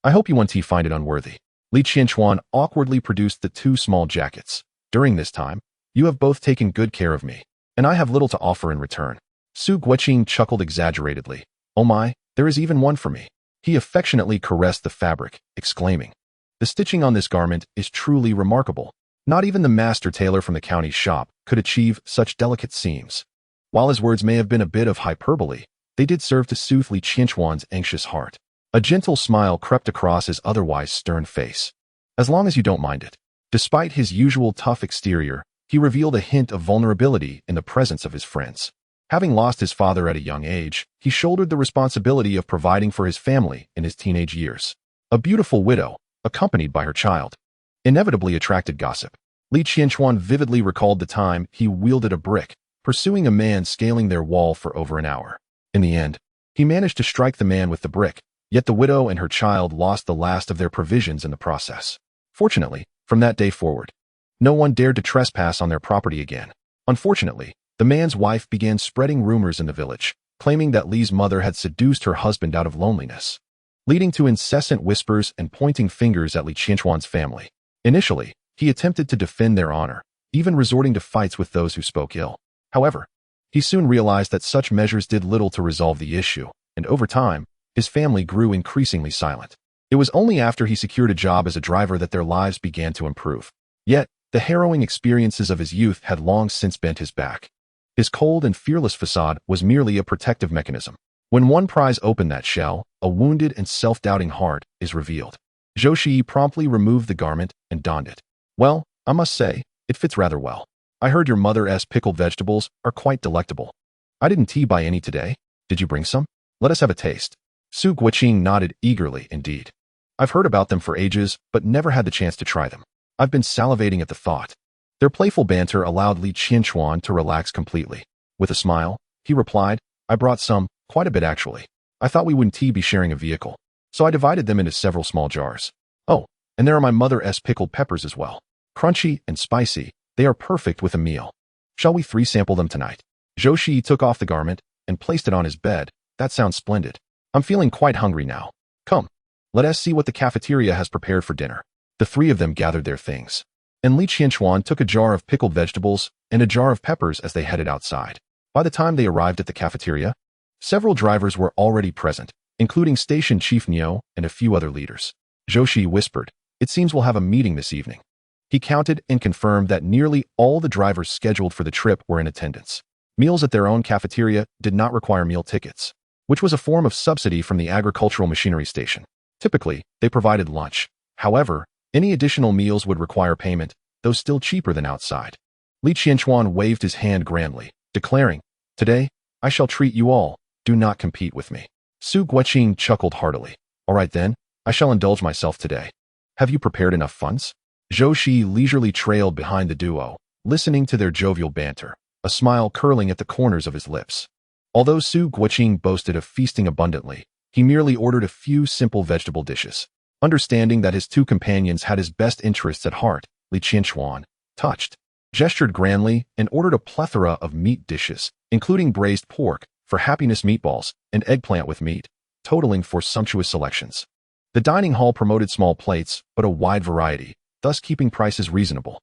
I hope you won't find it unworthy. Li Qianquan awkwardly produced the two small jackets. During this time, you have both taken good care of me, and I have little to offer in return. Su Guoqing chuckled exaggeratedly. Oh my, there is even one for me. He affectionately caressed the fabric, exclaiming, the stitching on this garment is truly remarkable. Not even the master tailor from the county shop could achieve such delicate seams. While his words may have been a bit of hyperbole, they did serve to soothe Li Qianquan's anxious heart. A gentle smile crept across his otherwise stern face. As long as you don't mind it. Despite his usual tough exterior, he revealed a hint of vulnerability in the presence of his friends. Having lost his father at a young age, he shouldered the responsibility of providing for his family in his teenage years. A beautiful widow, accompanied by her child, inevitably attracted gossip. Li Qianquan vividly recalled the time he wielded a brick, pursuing a man scaling their wall for over an hour. In the end, he managed to strike the man with the brick, yet the widow and her child lost the last of their provisions in the process. Fortunately, from that day forward, no one dared to trespass on their property again. Unfortunately, the man's wife began spreading rumors in the village, claiming that Li's mother had seduced her husband out of loneliness, leading to incessant whispers and pointing fingers at Li Qianquan's family. Initially, he attempted to defend their honor, even resorting to fights with those who spoke ill. However, he soon realized that such measures did little to resolve the issue, and over time, his family grew increasingly silent. It was only after he secured a job as a driver that their lives began to improve. Yet, the harrowing experiences of his youth had long since bent his back. His cold and fearless facade was merely a protective mechanism. When one pries open that shell, a wounded and self-doubting heart is revealed. Zhou Shiyi promptly removed the garment and donned it. Well, I must say, it fits rather well. I heard your mother's pickled vegetables are quite delectable. I didn't buy any today. Did you bring some? Let us have a taste. Su Guoqing nodded eagerly indeed. I've heard about them for ages, but never had the chance to try them. I've been salivating at the thought. Their playful banter allowed Li Qianquan to relax completely. With a smile, he replied, I brought some, quite a bit actually. I thought we wouldn't be sharing a vehicle, so I divided them into several small jars. Oh, and there are my mother's pickled peppers as well. Crunchy and spicy, they are perfect with a meal. Shall we three sample them tonight? Zhou Shiyi took off the garment and placed it on his bed. That sounds splendid. I'm feeling quite hungry now. Come, let us see what the cafeteria has prepared for dinner. The three of them gathered their things, and Li Qianquan took a jar of pickled vegetables and a jar of peppers as they headed outside. By the time they arrived at the cafeteria, several drivers were already present, including Station Chief Niu and a few other leaders. Zhou Shiyi whispered, it seems we'll have a meeting this evening. He counted and confirmed that nearly all the drivers scheduled for the trip were in attendance. Meals at their own cafeteria did not require meal tickets, which was a form of subsidy from the agricultural machinery station. Typically, they provided lunch. However, any additional meals would require payment, though still cheaper than outside. Li Qianquan waved his hand grandly, declaring, today, I shall treat you all, do not compete with me. Su Guoqing chuckled heartily. All right then, I shall indulge myself today. Have you prepared enough funds? Zhou Shiyi leisurely trailed behind the duo, listening to their jovial banter, a smile curling at the corners of his lips. Although Su Guoqing boasted of feasting abundantly, he merely ordered a few simple vegetable dishes. Understanding that his two companions had his best interests at heart, Li Qianquan, touched, gestured grandly, and ordered a plethora of meat dishes, including braised pork, for happiness meatballs, and eggplant with meat, totaling for sumptuous selections. The dining hall promoted small plates, but a wide variety, thus keeping prices reasonable.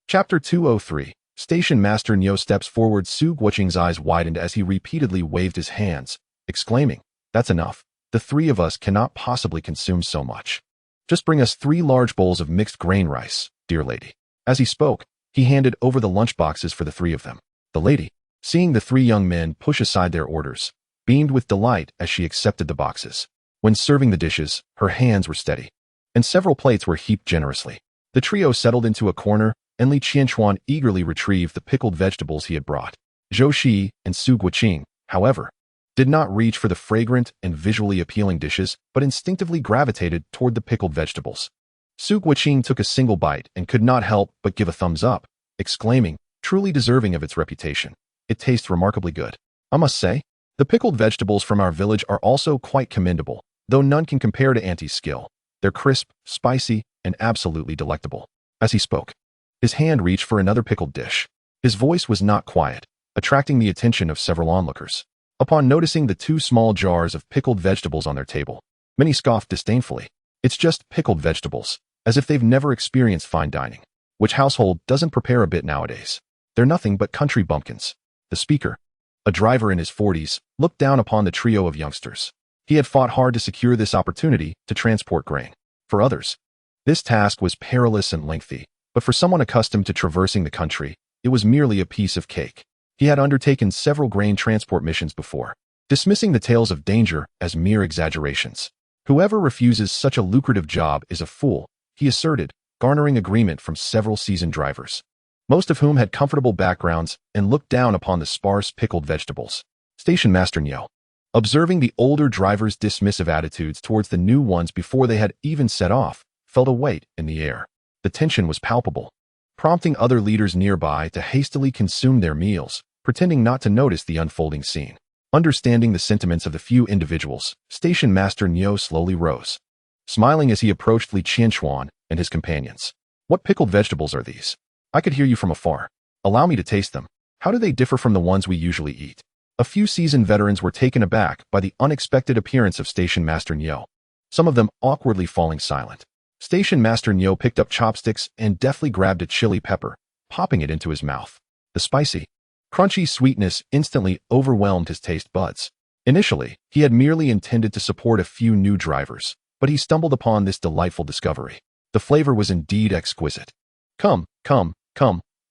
Chapter 203. Station Master Niu steps forward. Su Guoqing's eyes widened as he repeatedly waved his hands, exclaiming, "That's enough. The three of us cannot possibly consume so much. Just bring us 3 large bowls of mixed grain rice, dear lady." As he spoke, he handed over the lunch boxes for the 3 of them. The lady, seeing the 3 young men push aside their orders, beamed with delight as she accepted the boxes. When serving the dishes, her hands were steady, and several plates were heaped generously. The trio settled into a corner, and Li Qianquan eagerly retrieved the pickled vegetables he had brought. Zhou Shiyi and Su Guoqing, however, did not reach for the fragrant and visually appealing dishes, but instinctively gravitated toward the pickled vegetables. Su Guoqing took a single bite and could not help but give a thumbs up, exclaiming, "Truly deserving of its reputation. It tastes remarkably good. I must say, the pickled vegetables from our village are also quite commendable, though none can compare to Auntie's skill. They're crisp, spicy, and absolutely delectable." As he spoke, his hand reached for another pickled dish. His voice was not quiet, attracting the attention of several onlookers. Upon noticing the 2 small jars of pickled vegetables on their table, many scoffed disdainfully. "It's just pickled vegetables," as if they've never experienced fine dining. Which household doesn't prepare a bit nowadays? They're nothing but country bumpkins. The speaker, a driver in his 40s, looked down upon the trio of youngsters. He had fought hard to secure this opportunity to transport grain. For others, this task was perilous and lengthy, but for someone accustomed to traversing the country, it was merely a piece of cake. He had undertaken several grain transport missions before, dismissing the tales of danger as mere exaggerations. Whoever refuses such a lucrative job is a fool, he asserted, garnering agreement from several seasoned drivers, most of whom had comfortable backgrounds and looked down upon the sparse pickled vegetables. Station Master Niu, observing the older drivers' dismissive attitudes towards the new ones before they had even set off, felt a weight in the air. The tension was palpable, prompting other leaders nearby to hastily consume their meals, pretending not to notice the unfolding scene. Understanding the sentiments of the few individuals, Station Master Niu slowly rose, smiling as he approached Li Qianquan and his companions. "What pickled vegetables are these? I could hear you from afar. Allow me to taste them. How do they differ from the ones we usually eat?" A few seasoned veterans were taken aback by the unexpected appearance of Station Master Niu, some of them awkwardly falling silent. Station Master Niu picked up chopsticks and deftly grabbed a chili pepper, popping it into his mouth. The spicy, crunchy sweetness instantly overwhelmed his taste buds. Initially, he had merely intended to support a few new drivers, but he stumbled upon this delightful discovery. The flavor was indeed exquisite. Come,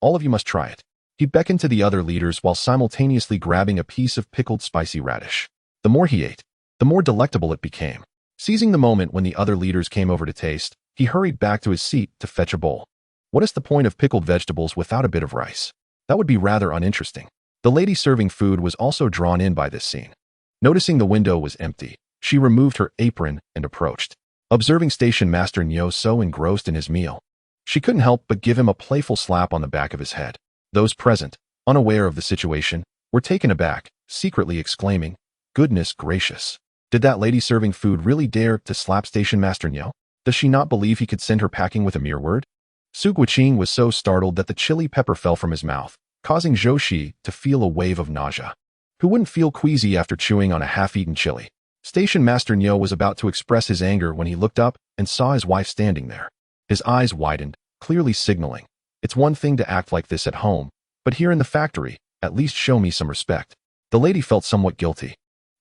all of you must try it." He beckoned to the other leaders while simultaneously grabbing a piece of pickled spicy radish. The more he ate, the more delectable it became. Seizing the moment when the other leaders came over to taste, he hurried back to his seat to fetch a bowl. What is the point of pickled vegetables without a bit of rice? That would be rather uninteresting. The lady serving food was also drawn in by this scene. Noticing the window was empty, she removed her apron and approached. Observing Station Master Niu so engrossed in his meal, she couldn't help but give him a playful slap on the back of his head. Those present, unaware of the situation, were taken aback, secretly exclaiming, "Goodness gracious! Did that lady serving food really dare to slap Station Master Niu? Does she not believe he could send her packing with a mere word?" Su Guoqing was so startled that the chili pepper fell from his mouth, causing Zhou Shiyi to feel a wave of nausea. Who wouldn't feel queasy after chewing on a half-eaten chili? Station Master Niu was about to express his anger when he looked up and saw his wife standing there. His eyes widened, clearly signaling, "It's one thing to act like this at home, but here in the factory, at least show me some respect." The lady felt somewhat guilty.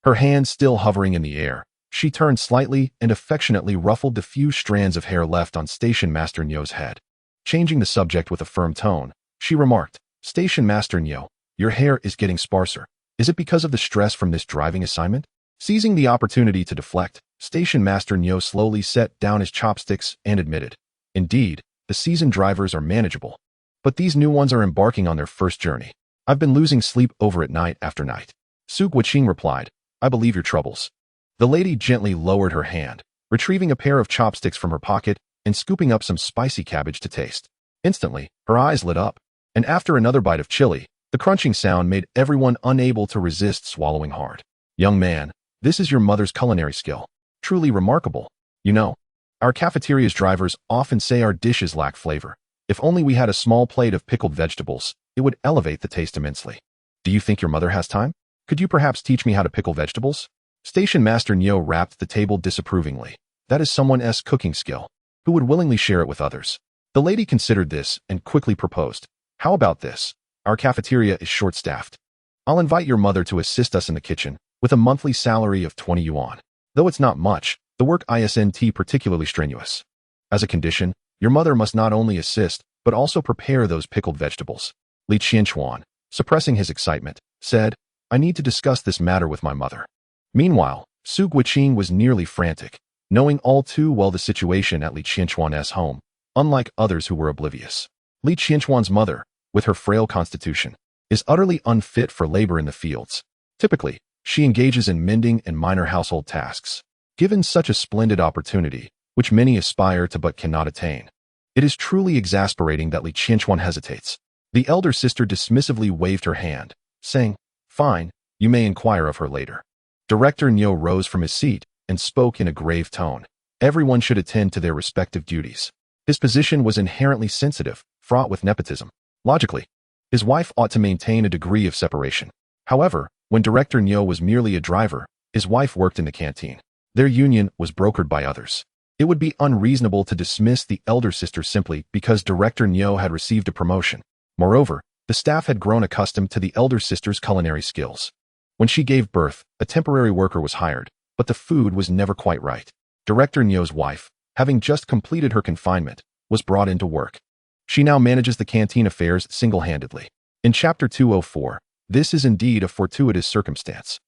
Her hands still hovering in the air, she turned slightly and affectionately ruffled the few strands of hair left on Station Master Niu's head. Changing the subject with a firm tone, she remarked, "Station Master Niu, your hair is getting sparser. Is it because of the stress from this driving assignment?" Seizing the opportunity to deflect, Station Master Niu slowly set down his chopsticks and admitted, "Indeed, the seasoned drivers are manageable, but these new ones are embarking on their first journey. I've been losing sleep over it night after night." Su Guoqing replied, "I believe your troubles." The lady gently lowered her hand, retrieving a pair of chopsticks from her pocket and scooping up some spicy cabbage to taste. Instantly, her eyes lit up, and after another bite of chili, the crunching sound made everyone unable to resist swallowing hard. "Young man, this is your mother's culinary skill. Truly remarkable. You know, Our cafeteria's drivers often say our dishes lack flavor. If only we had a small plate of pickled vegetables, it would elevate the taste immensely. Do you think your mother has time? Could you perhaps teach me how to pickle vegetables? Station Master Nyo rapped the table disapprovingly. That is someone's cooking skill. Who would willingly share it with others? The lady considered this and quickly proposed. How about this? Our cafeteria is short-staffed. I'll invite your mother to assist us in the kitchen with a monthly salary of 20 yuan. Though it's not much, the work isn't particularly strenuous. As a condition, your mother must not only assist, but also prepare those pickled vegetables. Li Qianquan, suppressing his excitement, said, I need to discuss this matter with my mother. Meanwhile, Su Guiqing was nearly frantic, knowing all too well the situation at Li Qianquan's home, unlike others who were oblivious. Li Qianquan's mother, with her frail constitution, is utterly unfit for labor in the fields. Typically, she engages in mending and minor household tasks. Given such a splendid opportunity, which many aspire to but cannot attain, it is truly exasperating that Li Qianquan hesitates. The elder sister dismissively waved her hand, saying, Fine, you may inquire of her later. Director Nyo rose from his seat and spoke in a grave tone. Everyone should attend to their respective duties. His position was inherently sensitive, fraught with nepotism. Logically, his wife ought to maintain a degree of separation. However, when Director Nyo was merely a driver, his wife worked in the canteen. Their union was brokered by others. It would be unreasonable to dismiss the elder sister simply because Director Nyo had received a promotion. Moreover, the staff had grown accustomed to the elder sister's culinary skills. When she gave birth, a temporary worker was hired, but the food was never quite right. Director Nyo's wife, having just completed her confinement, was brought into work. She now manages the canteen affairs single-handedly. In Chapter 204, this is indeed a fortuitous circumstance.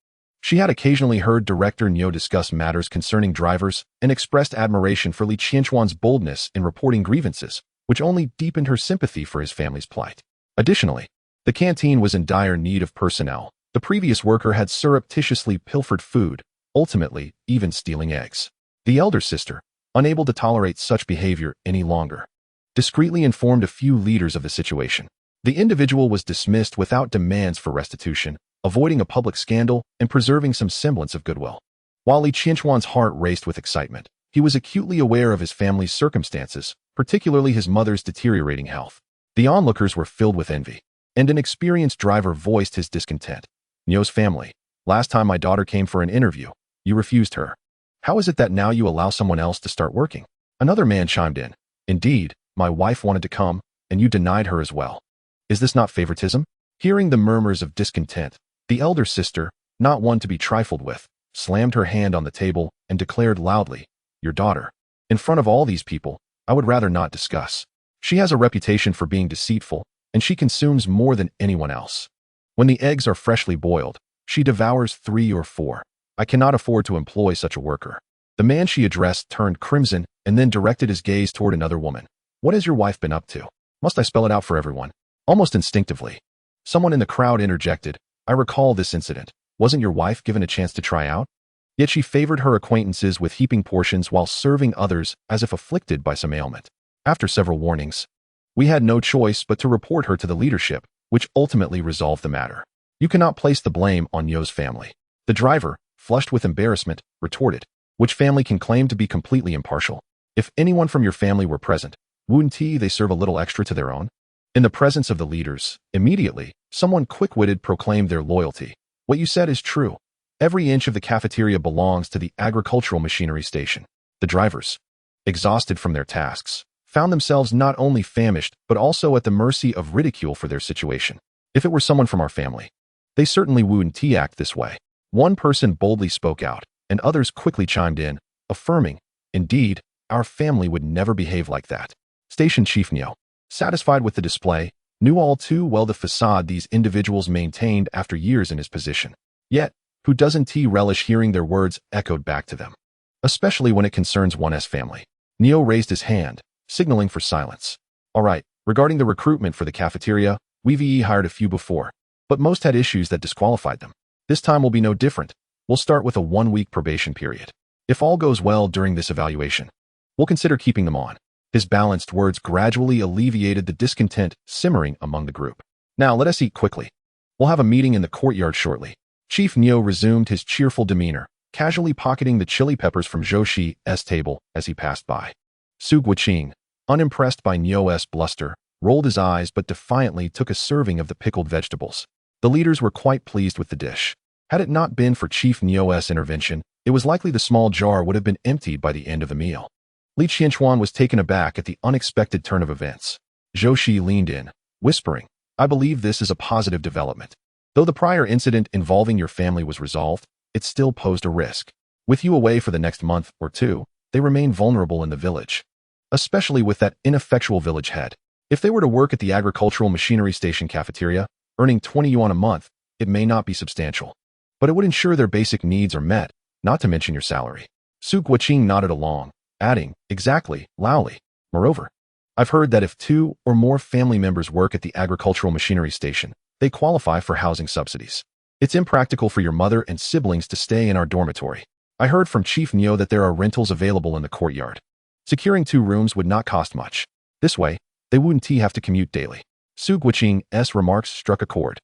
She had occasionally heard Director Nyo discuss matters concerning drivers and expressed admiration for Li Qianquan's boldness in reporting grievances, which only deepened her sympathy for his family's plight. Additionally, the canteen was in dire need of personnel. The previous worker had surreptitiously pilfered food, ultimately even stealing eggs. The elder sister, unable to tolerate such behavior any longer, discreetly informed a few leaders of the situation. The individual was dismissed without demands for restitution, avoiding a public scandal and preserving some semblance of goodwill. While Li Qianquan's heart raced with excitement, he was acutely aware of his family's circumstances, particularly his mother's deteriorating health. The onlookers were filled with envy, and an experienced driver voiced his discontent. Nyo's family, last time my daughter came for an interview, you refused her. How is it that now you allow someone else to start working? Another man chimed in. Indeed, my wife wanted to come, and you denied her as well. Is this not favoritism? Hearing the murmurs of discontent, the elder sister, not one to be trifled with, slammed her hand on the table and declared loudly, Your daughter. In front of all these people, I would rather not discuss. She has a reputation for being deceitful, and she consumes more than anyone else. When the eggs are freshly boiled, she devours 3 or 4. I cannot afford to employ such a worker. The man she addressed turned crimson and then directed his gaze toward another woman. What has your wife been up to? Must I spell it out for everyone? Almost instinctively, someone in the crowd interjected, I recall this incident. Wasn't your wife given a chance to try out? Yet she favored her acquaintances with heaping portions while serving others as if afflicted by some ailment. After several warnings, we had no choice but to report her to the leadership, which ultimately resolved the matter. You cannot place the blame on Yo's family. The driver, flushed with embarrassment, retorted, which family can claim to be completely impartial? If anyone from your family were present, wouldn't they serve a little extra to their own? In the presence of the leaders, immediately, someone quick-witted proclaimed their loyalty. What you said is true. Every inch of the cafeteria belongs to the agricultural machinery station. The drivers, exhausted from their tasks, found themselves not only famished but also at the mercy of ridicule for their situation. If it were someone from our family, they certainly wouldn't act this way. One person boldly spoke out, and others quickly chimed in, affirming, Indeed, our family would never behave like that. Station Chief Nyo, satisfied with the display, knew all too well the facade these individuals maintained after years in his position. Yet, who doesn't relish hearing their words echoed back to them? Especially when it concerns one's family. Neo raised his hand, signaling for silence. All right, regarding the recruitment for the cafeteria, we've hired a few before, but most had issues that disqualified them. This time will be no different. We'll start with a 1-week probation period. If all goes well during this evaluation, we'll consider keeping them on. His balanced words gradually alleviated the discontent simmering among the group. Now let us eat quickly. We'll have a meeting in the courtyard shortly. Chief Neo resumed his cheerful demeanor, casually pocketing the chili peppers from Zhou Shiyi's table as he passed by. Su Guoqing, unimpressed by Niu's bluster, rolled his eyes but defiantly took a serving of the pickled vegetables. The leaders were quite pleased with the dish. Had it not been for Chief Niu's intervention, it was likely the small jar would have been emptied by the end of the meal. Li Qianquan was taken aback at the unexpected turn of events. Zhou Shiyi leaned in, whispering, "I believe this is a positive development. Though the prior incident involving your family was resolved, it still posed a risk. With you away for the next month or two, they remain vulnerable in the village. Especially with that ineffectual village head. If they were to work at the agricultural machinery station cafeteria, earning 20 yuan a month, it may not be substantial. But it would ensure their basic needs are met, not to mention your salary." Su Guoqing nodded along, adding, "Exactly, Laoli. Moreover, I've heard that if 2 or more family members work at the agricultural machinery station, they qualify for housing subsidies. It's impractical for your mother and siblings to stay in our dormitory. I heard from Chief Niu that there are rentals available in the courtyard. Securing 2 rooms would not cost much. This way, they wouldn't have to commute daily." Su Guoqing's remarks struck a chord,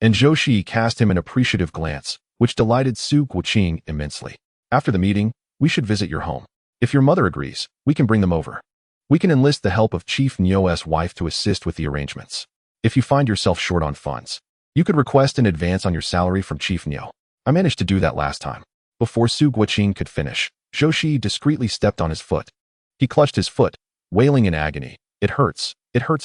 and Zhou Shiyi cast him an appreciative glance, which delighted Su Guoqing immensely. "After the meeting, we should visit your home. If your mother agrees, we can bring them over. We can enlist the help of Chief Niu's wife to assist with the arrangements. If you find yourself short on funds, you could request an advance on your salary from Chief Niu. I managed to do that last time." Before Su Guoqing could finish, Zhou Shiyi discreetly stepped on his foot. He clutched his foot, wailing in agony, It hurts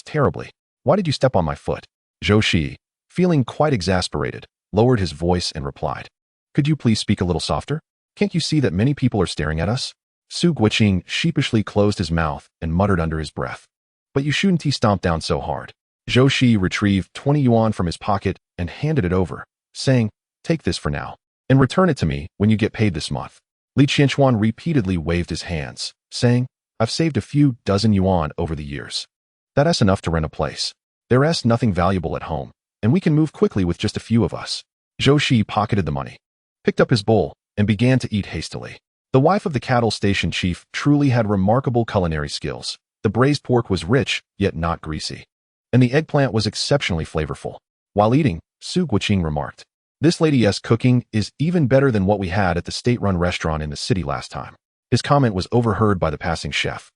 terribly. Why did you step on my foot?" Zhou Shiyi, feeling quite exasperated, lowered his voice and replied, "Could you please speak a little softer? Can't you see that many people are staring at us?" Su Guoqing sheepishly closed his mouth and muttered under his breath, "But you shouldn't stomp down so hard." Zhou Shiyi retrieved 20 yuan from his pocket and handed it over, saying, "Take this for now, and return it to me when you get paid this month." Li Qianquan repeatedly waved his hands, saying, "I've saved a few dozen yuan over the years. That's enough to rent a place. There's nothing valuable at home, and we can move quickly with just a few of us." Zhou Shiyi pocketed the money, picked up his bowl, and began to eat hastily. The wife of the cattle station chief truly had remarkable culinary skills. The braised pork was rich, yet not greasy, and the eggplant was exceptionally flavorful. While eating, Su Guoqing remarked, "This lady's cooking is even better than what we had at the state-run restaurant in the city last time." His comment was overheard by the passing chef,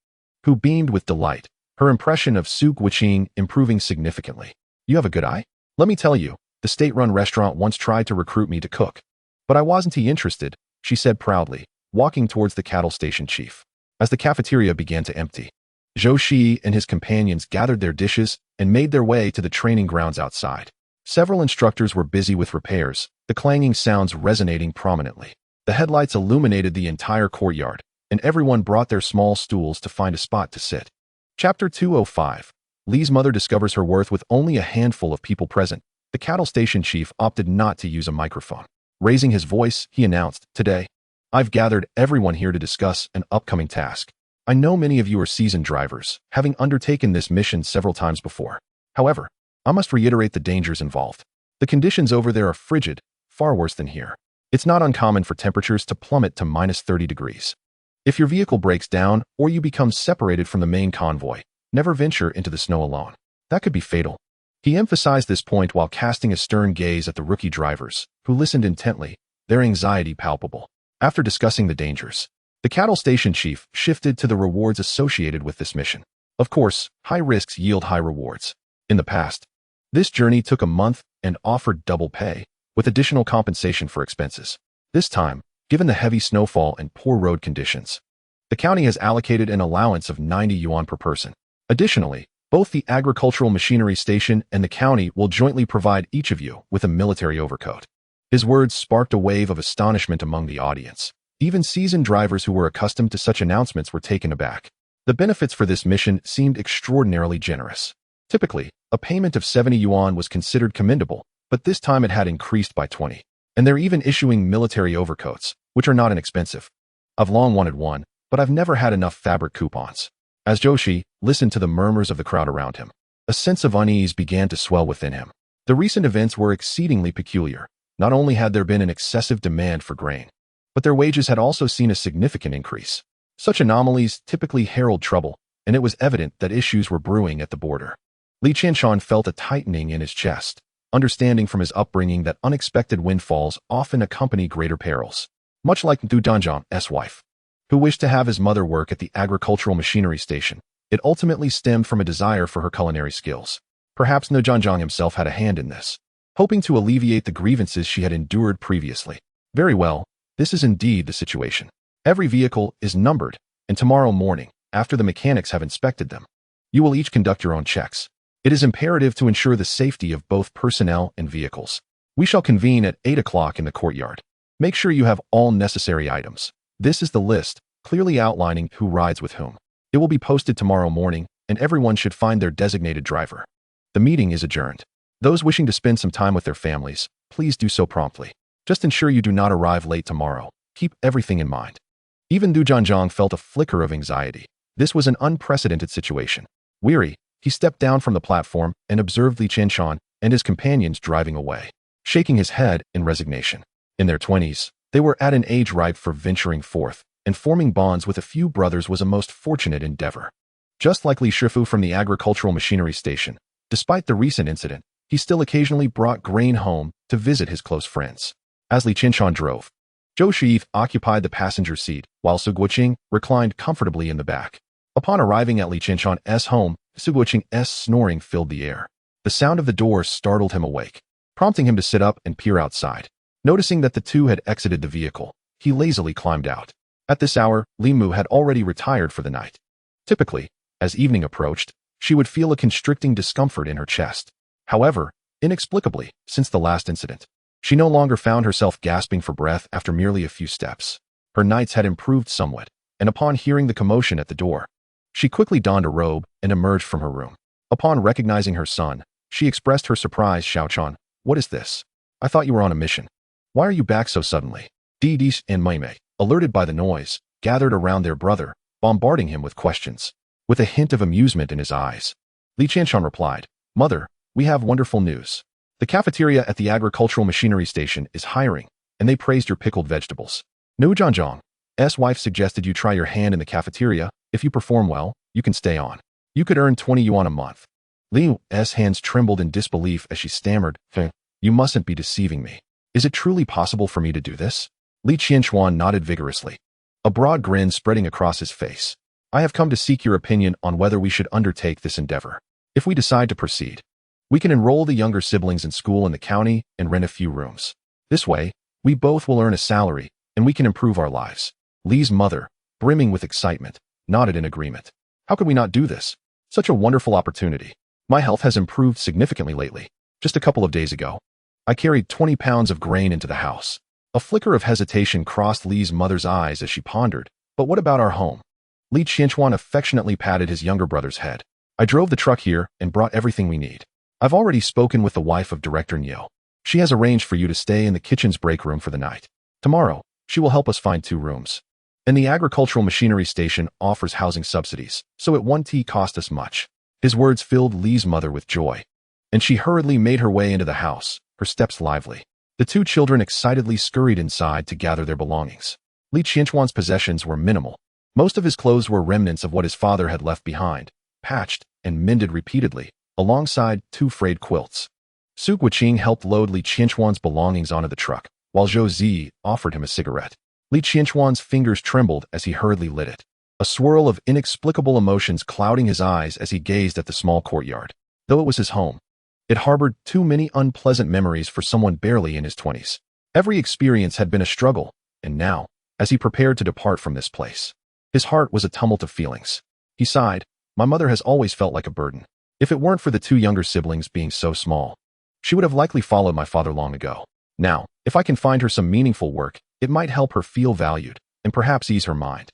who beamed with delight, her impression of Su Guoqing improving significantly. "You have a good eye? Let me tell you, the state-run restaurant once tried to recruit me to cook, but I wasn't interested," she said proudly, walking towards the cattle station chief. As the cafeteria began to empty, Zhou Shiyi and his companions gathered their dishes and made their way to the training grounds outside. Several instructors were busy with repairs, the clanging sounds resonating prominently. The headlights illuminated the entire courtyard, and everyone brought their small stools to find a spot to sit. Chapter 205. Li's mother discovers her worth. With only a handful of people present, the cattle station chief opted not to use a microphone. Raising his voice, he announced, "Today, I've gathered everyone here to discuss an upcoming task. I know many of you are seasoned drivers, having undertaken this mission several times before. However, I must reiterate the dangers involved. The conditions over there are frigid, far worse than here. It's not uncommon for temperatures to plummet to -30 degrees. If your vehicle breaks down or you become separated from the main convoy, never venture into the snow alone. That could be fatal." He emphasized this point while casting a stern gaze at the rookie drivers, who listened intently, their anxiety palpable. After discussing the dangers, the cattle station chief shifted to the rewards associated with this mission. Of course, high risks yield high rewards. In the past, this journey took a month and offered double pay, with additional compensation for expenses. This time, given the heavy snowfall and poor road conditions, the county has allocated an allowance of 90 yuan per person. Additionally, both the agricultural machinery station and the county will jointly provide each of you with a military overcoat. His words sparked a wave of astonishment among the audience. Even seasoned drivers who were accustomed to such announcements were taken aback. The benefits for this mission seemed extraordinarily generous. Typically, a payment of 70 yuan was considered commendable, but this time it had increased by 20. And they're even issuing military overcoats, which are not inexpensive. I've long wanted one, but I've never had enough fabric coupons. As Zhou Shiyi listened to the murmurs of the crowd around him, a sense of unease began to swell within him. The recent events were exceedingly peculiar. Not only had there been an excessive demand for grain, but their wages had also seen a significant increase. Such anomalies typically herald trouble, and it was evident that issues were brewing at the border. Li Qianquan felt a tightening in his chest, understanding from his upbringing that unexpected windfalls often accompany greater perils. much like Du Danjiang's wife, who wished to have his mother work at the agricultural machinery station. It ultimately stemmed from a desire for her culinary skills. Perhaps Nu Zhanzhang himself had a hand in this, hoping to alleviate the grievances she had endured previously. Very well, this is indeed the situation. Every vehicle is numbered, and tomorrow morning, after the mechanics have inspected them, you will each conduct your own checks. It is imperative to ensure the safety of both personnel and vehicles. We shall convene at 8 o'clock in the courtyard. Make sure you have all necessary items. This is the list, clearly outlining who rides with whom. It will be posted tomorrow morning, and everyone should find their designated driver. The meeting is adjourned. Those wishing to spend some time with their families, please do so promptly. Just ensure you do not arrive late tomorrow. Keep everything in mind. Even Du Zhanzhang felt a flicker of anxiety. This was an unprecedented situation. Weary, he stepped down from the platform and observed Li Qianshan and his companions driving away, shaking his head in resignation. In their 20s, they were at an age ripe for venturing forth, and forming bonds with a few brothers was a most fortunate endeavor. Just like Li Shifu from the agricultural machinery station, despite the recent incident, he still occasionally brought grain home to visit his close friends. As Li Qianshan drove, Zhou Shiyi occupied the passenger seat, while Su Guoqing reclined comfortably in the back. Upon arriving at Li Qianshan's home, Su Guoqing's snoring filled the air. The sound of the door startled him awake, prompting him to sit up and peer outside. Noticing that the two had exited the vehicle, he lazily climbed out. At this hour, Li Mu had already retired for the night. Typically, as evening approached, she would feel a constricting discomfort in her chest. However, inexplicably, since the last incident, she no longer found herself gasping for breath after merely a few steps. Her nights had improved somewhat, and upon hearing the commotion at the door, she quickly donned a robe and emerged from her room. Upon recognizing her son, she expressed her surprise. Xiaochan, what is this? I thought you were on a mission. Why are you back so suddenly? Didi and Meimei, alerted by the noise, gathered around their brother, bombarding him with questions. With a hint of amusement in his eyes, Li Qianshan replied, Mother, we have wonderful news. The cafeteria at the agricultural machinery station is hiring, and they praised your pickled vegetables. Nu Zhanzhang's wife suggested you try your hand in the cafeteria. If you perform well, you can stay on. You could earn 20 yuan a month. Liu's hands trembled in disbelief as she stammered, You mustn't be deceiving me. Is it truly possible for me to do this? Li Qianshan nodded vigorously, a broad grin spreading across his face. I have come to seek your opinion on whether we should undertake this endeavor. If we decide to proceed, we can enroll the younger siblings in school in the county and rent a few rooms. This way, we both will earn a salary, and we can improve our lives. Li's mother, brimming with excitement, nodded in agreement. How could we not do this? Such a wonderful opportunity. My health has improved significantly lately. Just a couple of days ago, I carried 20 pounds of grain into the house. A flicker of hesitation crossed Li's mother's eyes as she pondered, but what about our home? Li Qianshan affectionately patted his younger brother's head. I drove the truck here and brought everything we need. I've already spoken with the wife of Director Niu. She has arranged for you to stay in the kitchen's break room for the night. Tomorrow, she will help us find 2 rooms. And the agricultural machinery station offers housing subsidies, so it won't cost us much. His words filled Li's mother with joy, and she hurriedly made her way into the house, her steps lively. The 2 children excitedly scurried inside to gather their belongings. Li Qianshan's possessions were minimal. Most of his clothes were remnants of what his father had left behind, patched and mended repeatedly, alongside 2 frayed quilts. Su Guoqing helped load Li Qianshan's belongings onto the truck, while Zhou Shiyi offered him a cigarette. Li Qianshan's fingers trembled as he hurriedly lit it, a swirl of inexplicable emotions clouding his eyes as he gazed at the small courtyard. Though it was his home, it harbored too many unpleasant memories for someone barely in his 20s. Every experience had been a struggle, and now, as he prepared to depart from this place, his heart was a tumult of feelings. He sighed, My mother has always felt like a burden. If it weren't for the 2 younger siblings being so small, she would have likely followed my father long ago. Now, if I can find her some meaningful work, it might help her feel valued, and perhaps ease her mind.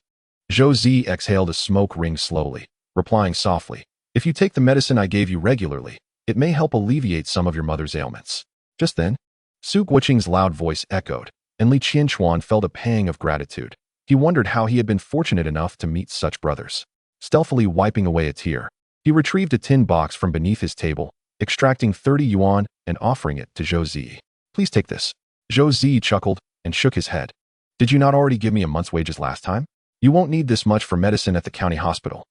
Zhou Shiyi exhaled a smoke ring slowly, replying softly, If you take the medicine I gave you regularly, it may help alleviate some of your mother's ailments. Just then, Su Guoqing's loud voice echoed, and Li Qianshan felt a pang of gratitude. He wondered how he had been fortunate enough to meet such brothers. Stealthily wiping away a tear, he retrieved a tin box from beneath his table, extracting 30 yuan and offering it to Zhou Shiyi. Please take this. Zhou Shiyi chuckled and shook his head. Did you not already give me a month's wages last time? You won't need this much for medicine at the county hospital.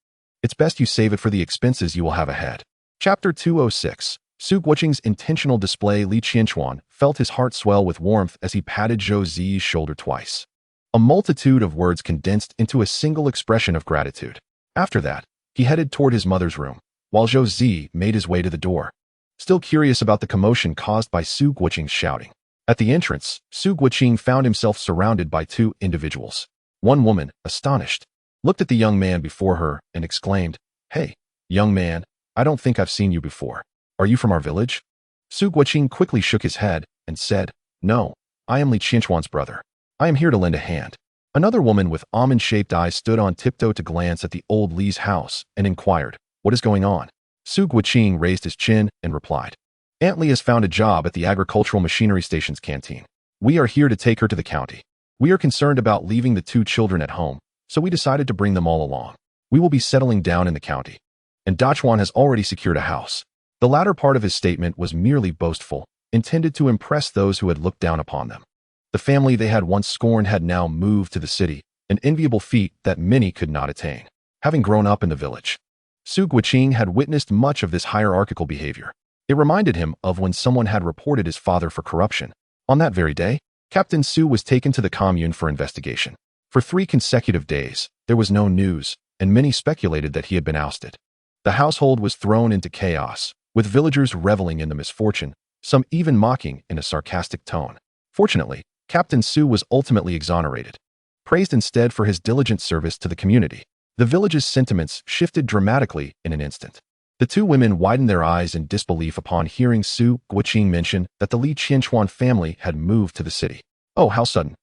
It's best you save it for the expenses you will have ahead. Chapter 206. Su Guoqing's intentional display. Li Qianshan felt his heart swell with warmth as he patted Zhou Shiyi's shoulder twice. A multitude of words condensed into a single expression of gratitude. After that, he headed toward his mother's room, while Zhou Shiyi made his way to the door, still curious about the commotion caused by Su Guoqing's shouting. At the entrance, Su Guoqing found himself surrounded by two individuals. One woman, astonished, looked at the young man before her and exclaimed, "Hey, young man, I don't think I've seen you before. Are you from our village?" Su Guoqing quickly shook his head and said, "No, I am Li Qianquan's brother. I am here to lend a hand." Another woman with almond-shaped eyes stood on tiptoe to glance at the old Li's house and inquired, "What is going on?" Su Guoqing raised his chin and replied, "Aunt Li has found a job at the agricultural machinery station's canteen. We are here to take her to the county. We are concerned about leaving the two children at home, so we decided to bring them all along. We will be settling down in the county. And Dachuan has already secured a house." The latter part of his statement was merely boastful, intended to impress those who had looked down upon them. The family they had once scorned had now moved to the city, an enviable feat that many could not attain. Having grown up in the village, Su Guoqing had witnessed much of this hierarchical behavior. It reminded him of when someone had reported his father for corruption. On that very day, Captain Su was taken to the commune for investigation. For 3 consecutive days, there was no news, and many speculated that he had been ousted. The household was thrown into chaos, with villagers reveling in the misfortune, some even mocking in a sarcastic tone. Fortunately, Captain Su was ultimately exonerated, praised instead for his diligent service to the community. The village's sentiments shifted dramatically in an instant. The two women widened their eyes in disbelief upon hearing Su Guoqing mention that the Li Qianquan family had moved to the city. "Oh, how sudden!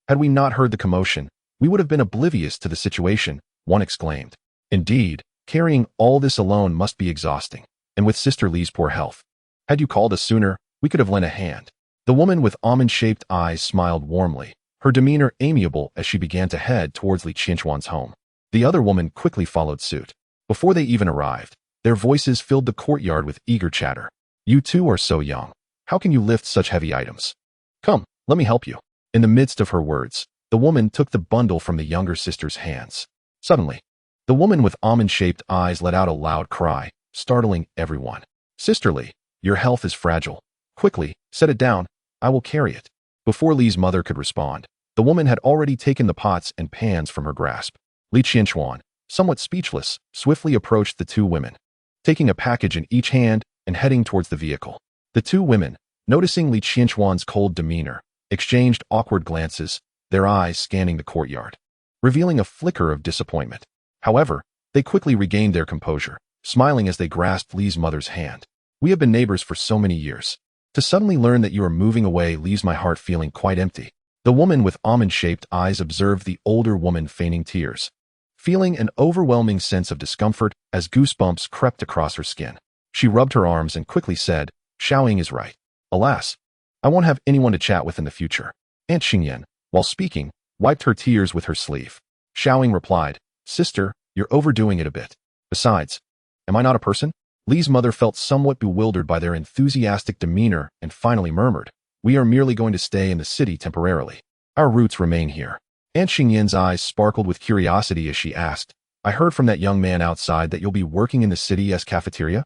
Had we not heard the commotion, we would have been oblivious to the situation," one exclaimed. "Indeed, carrying all this alone must be exhausting, and with Sister Li's poor health. Had you called us sooner, we could have lent a hand." The woman with almond-shaped eyes smiled warmly, her demeanor amiable as she began to head towards Li Qianquan's home. The other woman quickly followed suit. Before they even arrived, their voices filled the courtyard with eager chatter. "You two are so young. How can you lift such heavy items? Come, let me help you." In the midst of her words, the woman took the bundle from the younger sister's hands. Suddenly, the woman with almond-shaped eyes let out a loud cry, startling everyone. "Sister Li, your health is fragile. Quickly, set it down. I will carry it." Before Li's mother could respond, the woman had already taken the pots and pans from her grasp. Li Qianquan, somewhat speechless, swiftly approached the two women, taking a package in each hand and heading towards the vehicle. The two women, noticing Li Qianquan's cold demeanor, exchanged awkward glances, their eyes scanning the courtyard, revealing a flicker of disappointment. However, they quickly regained their composure, smiling as they grasped Li's mother's hand. "We have been neighbors for so many years. To suddenly learn that you are moving away leaves my heart feeling quite empty." The woman with almond-shaped eyes observed the older woman feigning tears, feeling an overwhelming sense of discomfort as goosebumps crept across her skin. She rubbed her arms and quickly said, "Xiaoying is right. Alas, I won't have anyone to chat with in the future." Aunt Xingyan, while speaking, wiped her tears with her sleeve. Xiaoying replied, "Sister, you're overdoing it a bit. Besides, am I not a person?" Li's mother felt somewhat bewildered by their enthusiastic demeanor and finally murmured, "We are merely going to stay in the city temporarily. Our roots remain here." Aunt Xingyan's eyes sparkled with curiosity as she asked, "I heard from that young man outside that you'll be working in the city as cafeteria?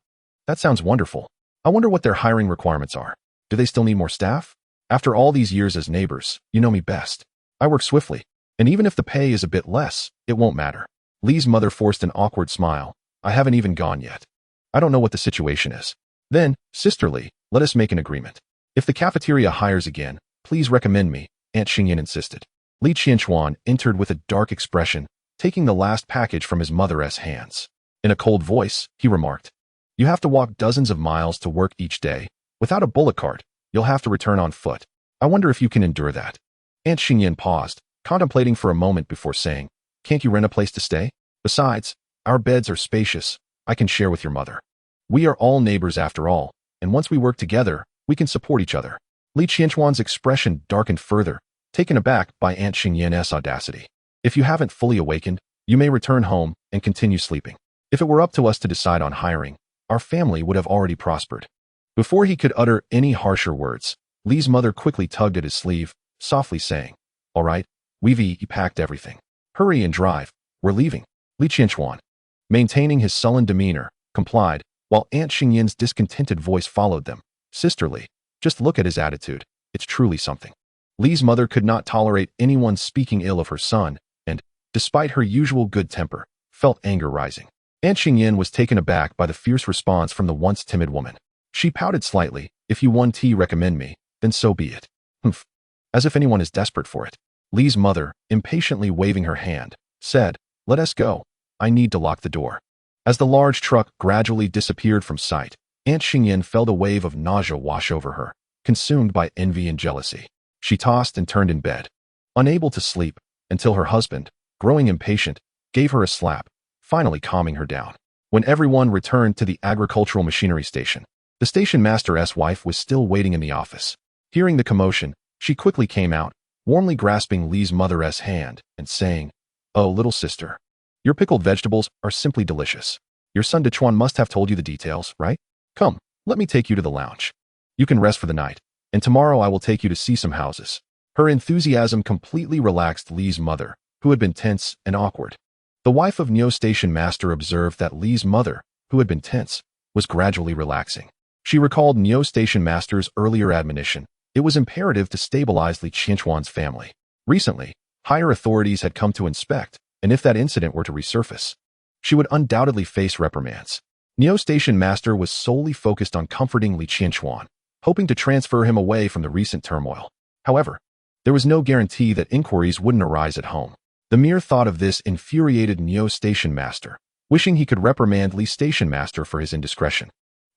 That sounds wonderful. I wonder what their hiring requirements are. Do they still need more staff? After all these years as neighbors, you know me best. I work swiftly, and even if the pay is a bit less, it won't matter." Li's mother forced an awkward smile. "I haven't even gone yet. I don't know what the situation is." "Then, Sister Li, let us make an agreement. If the cafeteria hires again, please recommend me," Aunt Xingyan insisted. Li Qianquan entered with a dark expression, taking the last package from his mother's hands. In a cold voice, he remarked, "You have to walk dozens of miles to work each day. Without a bullock cart, you'll have to return on foot. I wonder if you can endure that." Aunt Xingyan paused, contemplating for a moment before saying, "Can't you rent a place to stay? Besides, our beds are spacious. I can share with your mother. We are all neighbors after all, and once we work together, we can support each other." Li Qianquan's expression darkened further, taken aback by Aunt Xingyan's audacity. "If you haven't fully awakened, you may return home and continue sleeping. If it were up to us to decide on hiring, our family would have already prospered." Before he could utter any harsher words, Li's mother quickly tugged at his sleeve, softly saying, "All right, we've packed everything. Hurry and drive. We're leaving." Li Qianquan, maintaining his sullen demeanor, complied, while Aunt Xingyan's discontented voice followed them. "Sister Li, just look at his attitude. It's truly something. Li's mother could not tolerate anyone speaking ill of her son, and, despite her usual good temper, felt anger rising. Aunt Xingyin was taken aback by the fierce response from the once timid woman. She pouted slightly. If you want tea recommend me, then so be it. Humph. As if anyone is desperate for it. Li's mother, impatiently waving her hand, said, let us go. I need to lock the door. As the large truck gradually disappeared from sight, Aunt Xingyin felt a wave of nausea wash over her, consumed by envy and jealousy. She tossed and turned in bed, unable to sleep, until her husband, growing impatient, gave her a slap, finally calming her down. When everyone returned to the agricultural machinery station, the station master's wife was still waiting in the office. Hearing the commotion, she quickly came out, warmly grasping Li's mother's hand and saying, oh, little sister, your pickled vegetables are simply delicious. Your son Dechuan must have told you the details, right? Come, let me take you to the lounge. You can rest for the night, and tomorrow I will take you to see some houses. Her enthusiasm completely relaxed Li's mother, who had been tense and awkward. The wife of Neo Station Master observed that Li's mother, who had been tense, was gradually relaxing. She recalled Neo Station Master's earlier admonition. It was imperative to stabilize Li Qianquan's family. Recently, higher authorities had come to inspect, and if that incident were to resurface, she would undoubtedly face reprimands. Neo Station Master was solely focused on comforting Li Qianquan, hoping to transfer him away from the recent turmoil. However, there was no guarantee that inquiries wouldn't arise at home. The mere thought of this infuriated Neo Station Master, wishing he could reprimand Li Station Master for his indiscretion.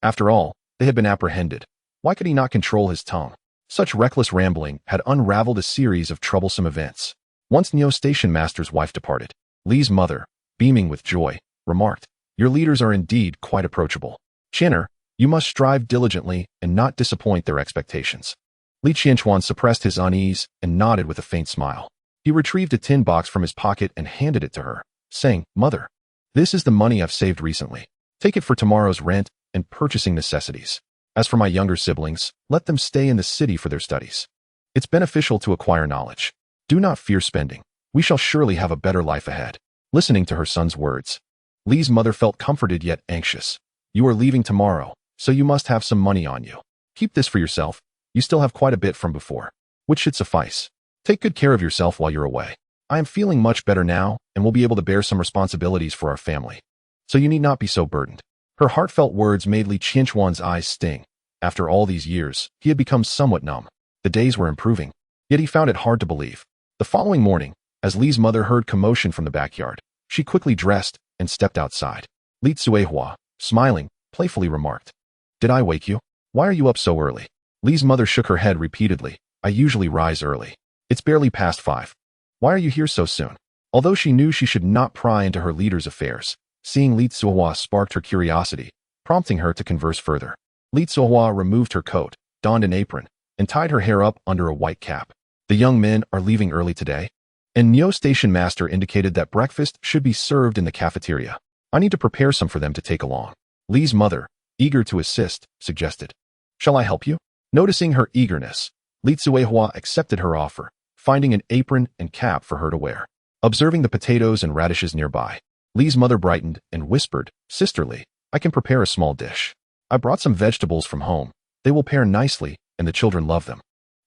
After all, they had been apprehended. Why could he not control his tongue? Such reckless rambling had unraveled a series of troublesome events. Once Neo Station Master's wife departed, Li's mother, beaming with joy, remarked, your leaders are indeed quite approachable. Chinner, you must strive diligently and not disappoint their expectations. Li Qianquan suppressed his unease and nodded with a faint smile. He retrieved a tin box from his pocket and handed it to her, saying, Mother, this is the money I've saved recently. Take it for tomorrow's rent and purchasing necessities. As for my younger siblings, let them stay in the city for their studies. It's beneficial to acquire knowledge. Do not fear spending. We shall surely have a better life ahead. Listening to her son's words, Li's mother felt comforted yet anxious. You are leaving tomorrow, so you must have some money on you. Keep this for yourself. You still have quite a bit from before, which should suffice. Take good care of yourself while you're away. I am feeling much better now and will be able to bear some responsibilities for our family. So you need not be so burdened. Her heartfelt words made Li Qianquan's eyes sting. After all these years, he had become somewhat numb. The days were improving, yet he found it hard to believe. The following morning, as Li's mother heard commotion from the backyard, she quickly dressed and stepped outside. Li Tsuehua, smiling, playfully remarked, Did I wake you? Why are you up so early? Li's mother shook her head repeatedly. I usually rise early. It's barely past 5. Why are you here so soon? Although she knew she should not pry into her leader's affairs, seeing Li Tsuehua sparked her curiosity, prompting her to converse further. Li Tsuehua removed her coat, donned an apron, and tied her hair up under a white cap. The young men are leaving early today? And Neo Station Master indicated that breakfast should be served in the cafeteria. I need to prepare some for them to take along. Li's mother, eager to assist, suggested. Shall I help you? Noticing her eagerness, Li Tsuehua accepted her offer, finding an apron and cap for her to wear. Observing the potatoes and radishes nearby, Li's mother brightened and whispered, Sisterly, I can prepare a small dish. I brought some vegetables from home. They will pair nicely, and the children love them.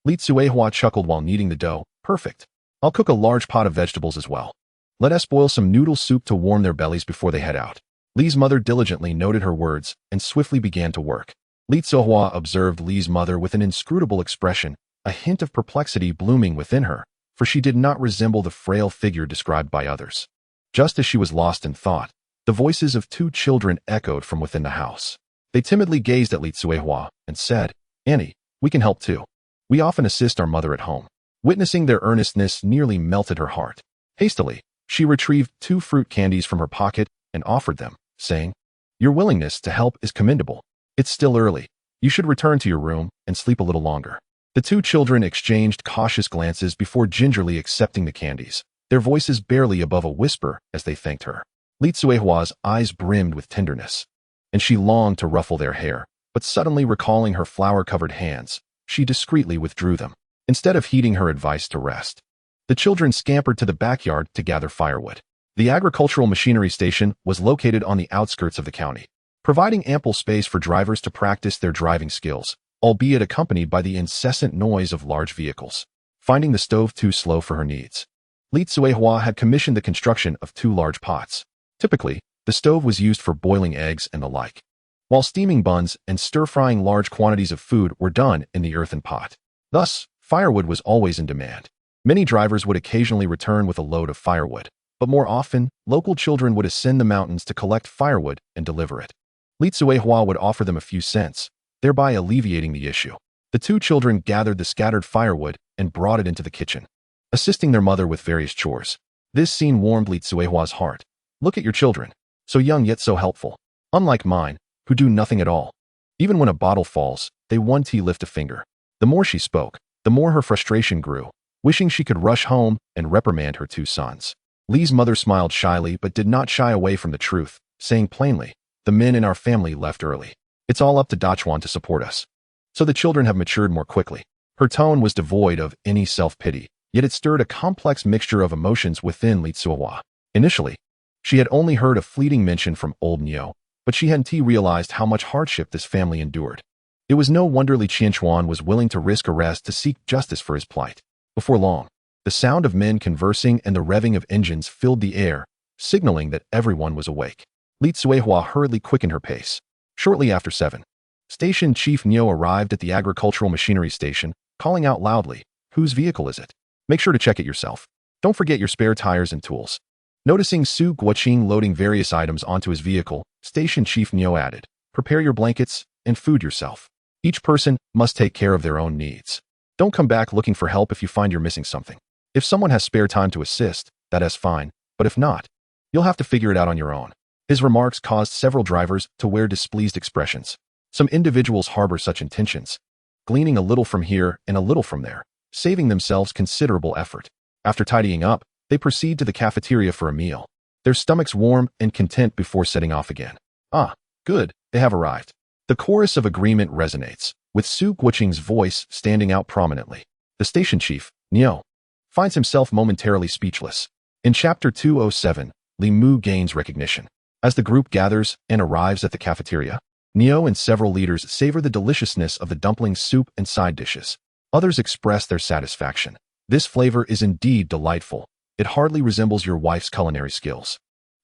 Li Tsuehua chuckled while kneading the dough. Perfect. I'll cook a large pot of vegetables as well. Let us boil some noodle soup to warm their bellies before they head out. Li's mother diligently noted her words and swiftly began to work. Li Tsuehua observed Li's mother with an inscrutable expression, a hint of perplexity blooming within her, for she did not resemble the frail figure described by others. Just as she was lost in thought, the voices of 2 children echoed from within the house. They timidly gazed at Li Tsuehua and said, Annie, we can help too. We often assist our mother at home. Witnessing their earnestness nearly melted her heart. Hastily, she retrieved 2 fruit candies from her pocket and offered them, saying, Your willingness to help is commendable. It's still early. You should return to your room and sleep a little longer. The 2 children exchanged cautious glances before gingerly accepting the candies, their voices barely above a whisper as they thanked her. Li Tsuehua's eyes brimmed with tenderness, and she longed to ruffle their hair, but suddenly recalling her flour-covered hands, she discreetly withdrew them. Instead of heeding her advice to rest, the children scampered to the backyard to gather firewood. The agricultural machinery station was located on the outskirts of the county, providing ample space for drivers to practice their driving skills, albeit accompanied by the incessant noise of large vehicles. finding the stove too slow for her needs. Li Tsuehua had commissioned the construction of 2 large pots. Typically, the stove was used for boiling eggs and the like, while steaming buns and stir-frying large quantities of food were done in the earthen pot. Thus, firewood was always in demand. Many drivers would occasionally return with a load of firewood, but more often, local children would ascend the mountains to collect firewood and deliver it. Li Tsuehua would offer them a few cents, thereby alleviating the issue. The 2 children gathered the scattered firewood and brought it into the kitchen, assisting their mother with various chores. This scene warmed Li Tsuehua's heart. Look at your children, so young yet so helpful. Unlike mine, who do nothing at all. Even when a bottle falls, they won't lift a finger. The more she spoke, the more her frustration grew, wishing she could rush home and reprimand her 2 sons. Li's mother smiled shyly but did not shy away from the truth, saying plainly, the men in our family left early. It's all up to Dachuan to support us. So the children have matured more quickly. Her tone was devoid of any self-pity, yet it stirred a complex mixture of emotions within Li Tsuehua. Initially, she had only heard a fleeting mention from old Niu, but she hadn't realized how much hardship this family endured. It was no wonder Li Qianchuan was willing to risk arrest to seek justice for his plight. Before long, the sound of men conversing and the revving of engines filled the air, signaling that everyone was awake. Li Tsuehua hurriedly quickened her pace. Shortly after 7, Station Chief Niu arrived at the agricultural machinery station, calling out loudly, "Whose vehicle is it? Make sure to check it yourself. Don't forget your spare tires and tools." Noticing Su Guoqing loading various items onto his vehicle, Station Chief Niu added, "Prepare your blankets and food yourself. Each person must take care of their own needs. Don't come back looking for help if you find you're missing something. If someone has spare time to assist, that is fine, but if not, you'll have to figure it out on your own." His remarks caused several drivers to wear displeased expressions. Some individuals harbor such intentions, gleaning a little from here and a little from there, saving themselves considerable effort. After tidying up, they proceed to the cafeteria for a meal, their stomachs warm and content before setting off again. Ah, good, they have arrived. The chorus of agreement resonates, with Su Guoqing's voice standing out prominently. The station chief, Niu, finds himself momentarily speechless. In Chapter 207, Li Mu gains recognition. As the group gathers and arrives at the cafeteria, Niu and several leaders savor the deliciousness of the dumpling soup and side dishes. Others express their satisfaction. This flavor is indeed delightful. It hardly resembles your wife's culinary skills.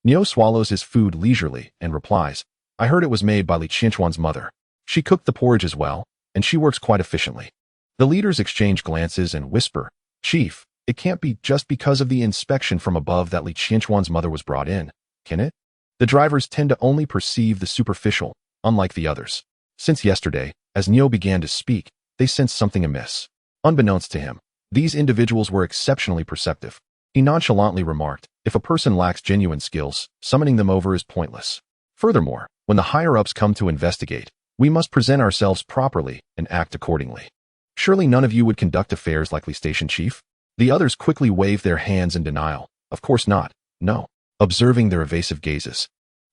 Niu swallows his food leisurely and replies, "I heard it was made by Li Qianchuan's mother. She cooked the porridge as well, and she works quite efficiently." The leaders exchange glances and whisper, "Chief, it can't be just because of the inspection from above that Li Qianchuan's mother was brought in, can it?" The drivers tend to only perceive the superficial, unlike the others. Since yesterday, as Niu began to speak, they sensed something amiss. Unbeknownst to him, these individuals were exceptionally perceptive. He nonchalantly remarked, "If a person lacks genuine skills, summoning them over is pointless. Furthermore, when the higher-ups come to investigate, we must present ourselves properly and act accordingly. Surely none of you would conduct affairs like Li Station Chief?" The others quickly waved their hands in denial. "Of course not, no." Observing their evasive gazes,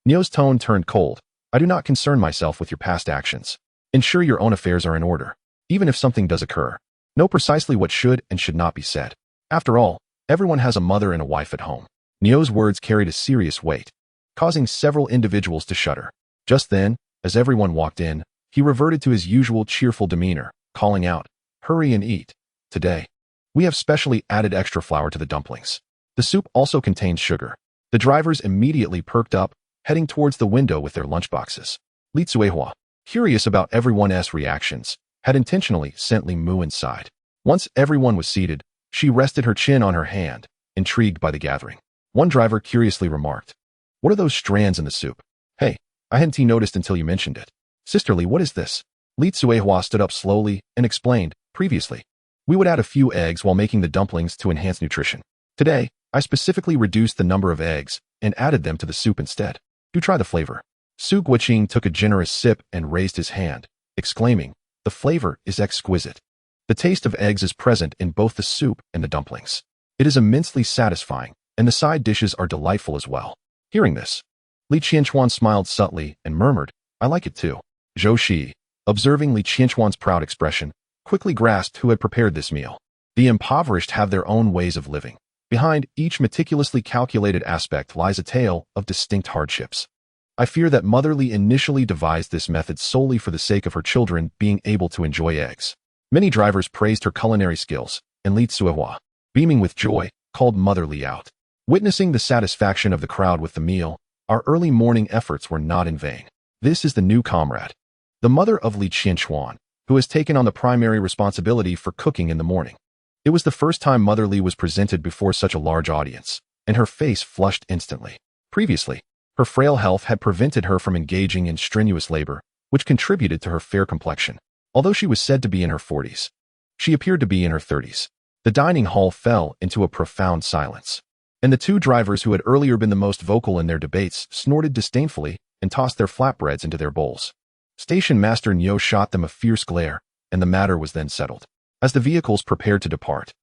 Niu's tone turned cold. "I do not concern myself with your past actions. Ensure your own affairs are in order. Even if something does occur, know precisely what should and should not be said. After all, everyone has a mother and a wife at home." Niu's words carried a serious weight, causing several individuals to shudder. Just then, as everyone walked in, he reverted to his usual cheerful demeanor, calling out, "Hurry and eat. Today, we have specially added extra flour to the dumplings. The soup also contains sugar." The drivers immediately perked up, heading towards the window with their lunchboxes. Li Tsuehua, curious about everyone's reactions, had intentionally sent Li Mu inside. Once everyone was seated, she rested her chin on her hand, intrigued by the gathering. One driver curiously remarked, "What are those strands in the soup? Hey, I hadn't noticed until you mentioned it. Sisterly, what is this?" Li Tsuehua stood up slowly and explained, "Previously, we would add a few eggs while making the dumplings to enhance nutrition. Today, I specifically reduced the number of eggs and added them to the soup instead. Do try the flavor." Su Guoqing took a generous sip and raised his hand, exclaiming, "The flavor is exquisite. The taste of eggs is present in both the soup and the dumplings. It is immensely satisfying, and the side dishes are delightful as well." Hearing this, Li Qianchuan smiled subtly and murmured, "I like it too." Zhou Shiyi, observing Li Qianchuan's proud expression, quickly grasped who had prepared this meal. The impoverished have their own ways of living. Behind each meticulously calculated aspect lies a tale of distinct hardships. I fear that Mother Li initially devised this method solely for the sake of her children being able to enjoy eggs. Many drivers praised her culinary skills, and Li Tsuehua, beaming with joy, called Mother Li out. Witnessing the satisfaction of the crowd with the meal, our early morning efforts were not in vain. This is the new comrade, the mother of Li Qianquan, who has taken on the primary responsibility for cooking in the morning. It was the first time Mother Li was presented before such a large audience, and her face flushed instantly. Previously, her frail health had prevented her from engaging in strenuous labor, which contributed to her fair complexion. Although she was said to be in her 40s, she appeared to be in her 30s. The dining hall fell into a profound silence, and the two drivers who had earlier been the most vocal in their debates snorted disdainfully and tossed their flatbreads into their bowls. Station Master Nyo shot them a fierce glare, and the matter was then settled. As the vehicles prepared to depart,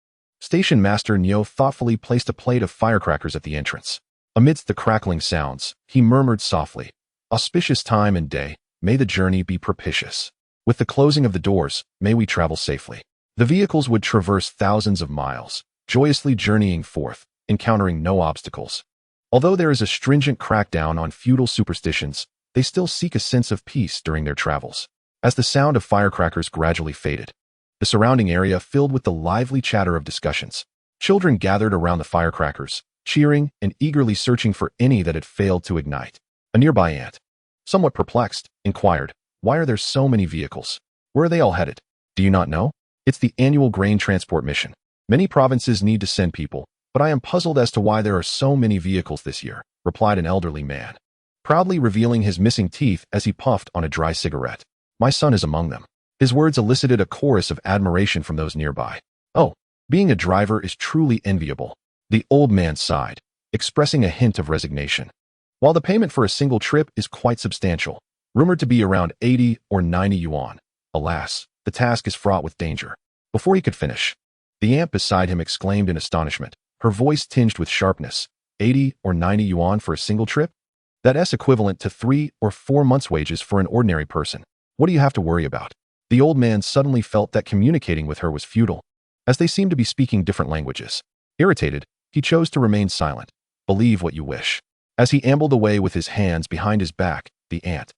Station Master Nyo thoughtfully placed a plate of firecrackers at the entrance. Amidst the crackling sounds, he murmured softly, "Auspicious time and day, may the journey be propitious. With the closing of the doors, may we travel safely." The vehicles would traverse thousands of miles, joyously journeying forth, encountering no obstacles. Although there is a stringent crackdown on feudal superstitions, they still seek a sense of peace during their travels. As the sound of firecrackers gradually faded, the surrounding area filled with the lively chatter of discussions. Children gathered around the firecrackers, cheering and eagerly searching for any that had failed to ignite. A nearby ant, somewhat perplexed, inquired, "Why are there so many vehicles? Where are they all headed?" "Do you not know? It's the annual grain transport mission. Many provinces need to send people, but I am puzzled as to why there are so many vehicles this year," replied an elderly man, proudly revealing his missing teeth as he puffed on a dry cigarette. "My son is among them." His words elicited a chorus of admiration from those nearby. "Oh, being a driver is truly enviable." The old man sighed, expressing a hint of resignation. While the payment for a single trip is quite substantial, rumored to be around 80 or 90 yuan, alas, the task is fraught with danger. Before he could finish, the ant beside him exclaimed in astonishment, her voice tinged with sharpness, 80 or 90 yuan for a single trip? That's equivalent to 3 or 4 months' wages for an ordinary person. What do you have to worry about? The old man suddenly felt that communicating with her was futile, as they seemed to be speaking different languages. Irritated, he chose to remain silent. "Believe what you wish." As he ambled away with his hands behind his back, the ant,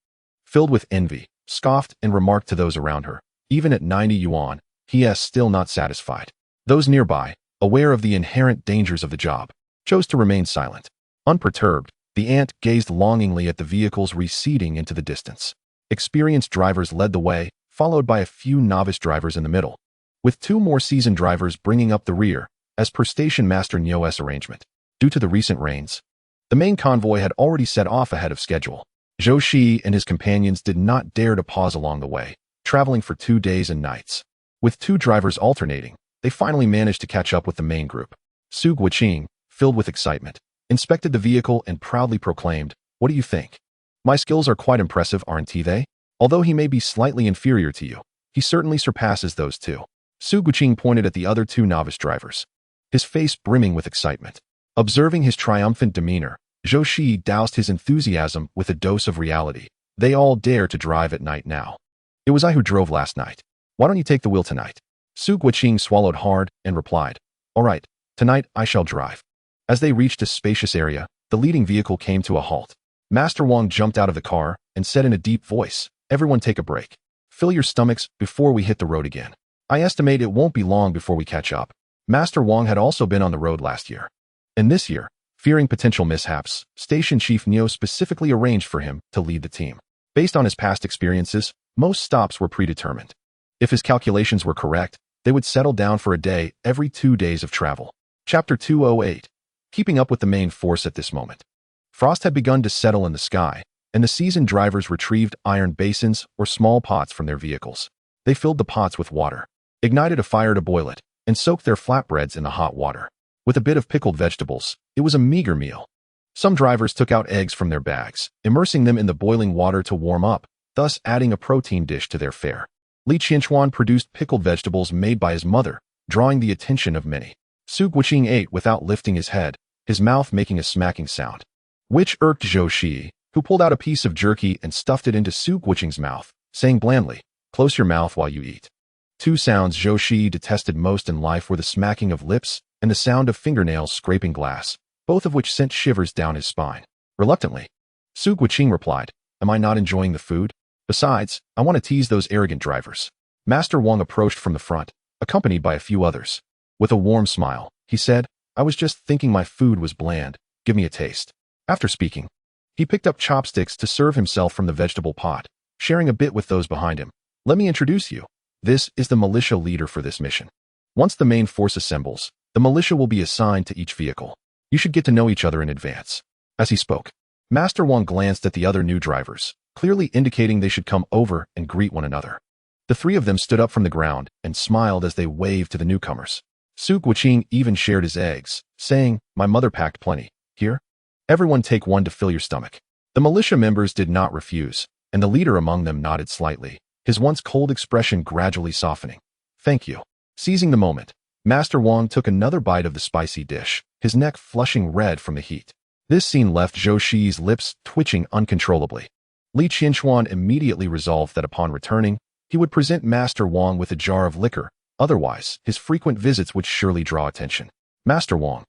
filled with envy, scoffed and remarked to those around her, "Even at 90 yuan, he is still not satisfied." Those nearby, aware of the inherent dangers of the job, chose to remain silent. Unperturbed, the ant gazed longingly at the vehicles receding into the distance. Experienced drivers led the way, followed by a few novice drivers in the middle, with 2 more seasoned drivers bringing up the rear, as per Station Master Nyo's arrangement. Due to the recent rains, the main convoy had already set off ahead of schedule. Zhou Shiyi and his companions did not dare to pause along the way, traveling for 2 days and nights. With 2 drivers alternating, they finally managed to catch up with the main group. Su Guiqing, filled with excitement, inspected the vehicle and proudly proclaimed, "What do you think? My skills are quite impressive, aren't they? Although he may be slightly inferior to you, he certainly surpasses those 2. Su Guiqing pointed at the other 2 novice drivers, his face brimming with excitement. Observing his triumphant demeanor, Zhou Shiyi doused his enthusiasm with a dose of reality. "They all dare to drive at night now. It was I who drove last night. Why don't you take the wheel tonight?" Su Guiqing swallowed hard and replied, "All right, tonight I shall drive." As they reached a spacious area, the leading vehicle came to a halt. Master Wang jumped out of the car and said in a deep voice, "Everyone take a break. Fill your stomachs before we hit the road again. I estimate it won't be long before we catch up." Master Wang had also been on the road last year, and this year, fearing potential mishaps, Station Chief Neo specifically arranged for him to lead the team. Based on his past experiences, most stops were predetermined. If his calculations were correct, they would settle down for a day every 2 days of travel. Chapter 208. Keeping up with the main force at this moment. Frost had begun to settle in the sky, and the seasoned drivers retrieved iron basins or small pots from their vehicles. They filled the pots with water, ignited a fire to boil it, and soaked their flatbreads in the hot water. With a bit of pickled vegetables, it was a meager meal. Some drivers took out eggs from their bags, immersing them in the boiling water to warm up, thus adding a protein dish to their fare. Li Qianquan produced pickled vegetables made by his mother, drawing the attention of many. Su Guiqing ate without lifting his head, his mouth making a smacking sound, which irked Zhou Shiyi, who pulled out a piece of jerky and stuffed it into Su Guiqing's mouth, saying blandly, "Close your mouth while you eat." 2 sounds Zhou Shiyi detested most in life were the smacking of lips and the sound of fingernails scraping glass, both of which sent shivers down his spine. Reluctantly, Su Guiqing replied, "Am I not enjoying the food? Besides, I want to tease those arrogant drivers." Master Wang approached from the front, accompanied by a few others. With a warm smile, he said, "I was just thinking my food was bland. Give me a taste." After speaking, he picked up chopsticks to serve himself from the vegetable pot, sharing a bit with those behind him. "Let me introduce you. This is the militia leader for this mission. Once the main force assembles, the militia will be assigned to each vehicle. You should get to know each other in advance." As he spoke, Master Wang glanced at the other new drivers, clearly indicating they should come over and greet one another. The three of them stood up from the ground and smiled as they waved to the newcomers. Su Guiqing even shared his eggs, saying, "My mother packed plenty. Here? Everyone take one to fill your stomach." The militia members did not refuse, and the leader among them nodded slightly, his once cold expression gradually softening. "Thank you." Seizing the moment, Master Wang took another bite of the spicy dish, his neck flushing red from the heat. This scene left Zhou Shiyi's lips twitching uncontrollably. Li Qianquan immediately resolved that upon returning, he would present Master Wang with a jar of liquor, otherwise his frequent visits would surely draw attention. Master Wang,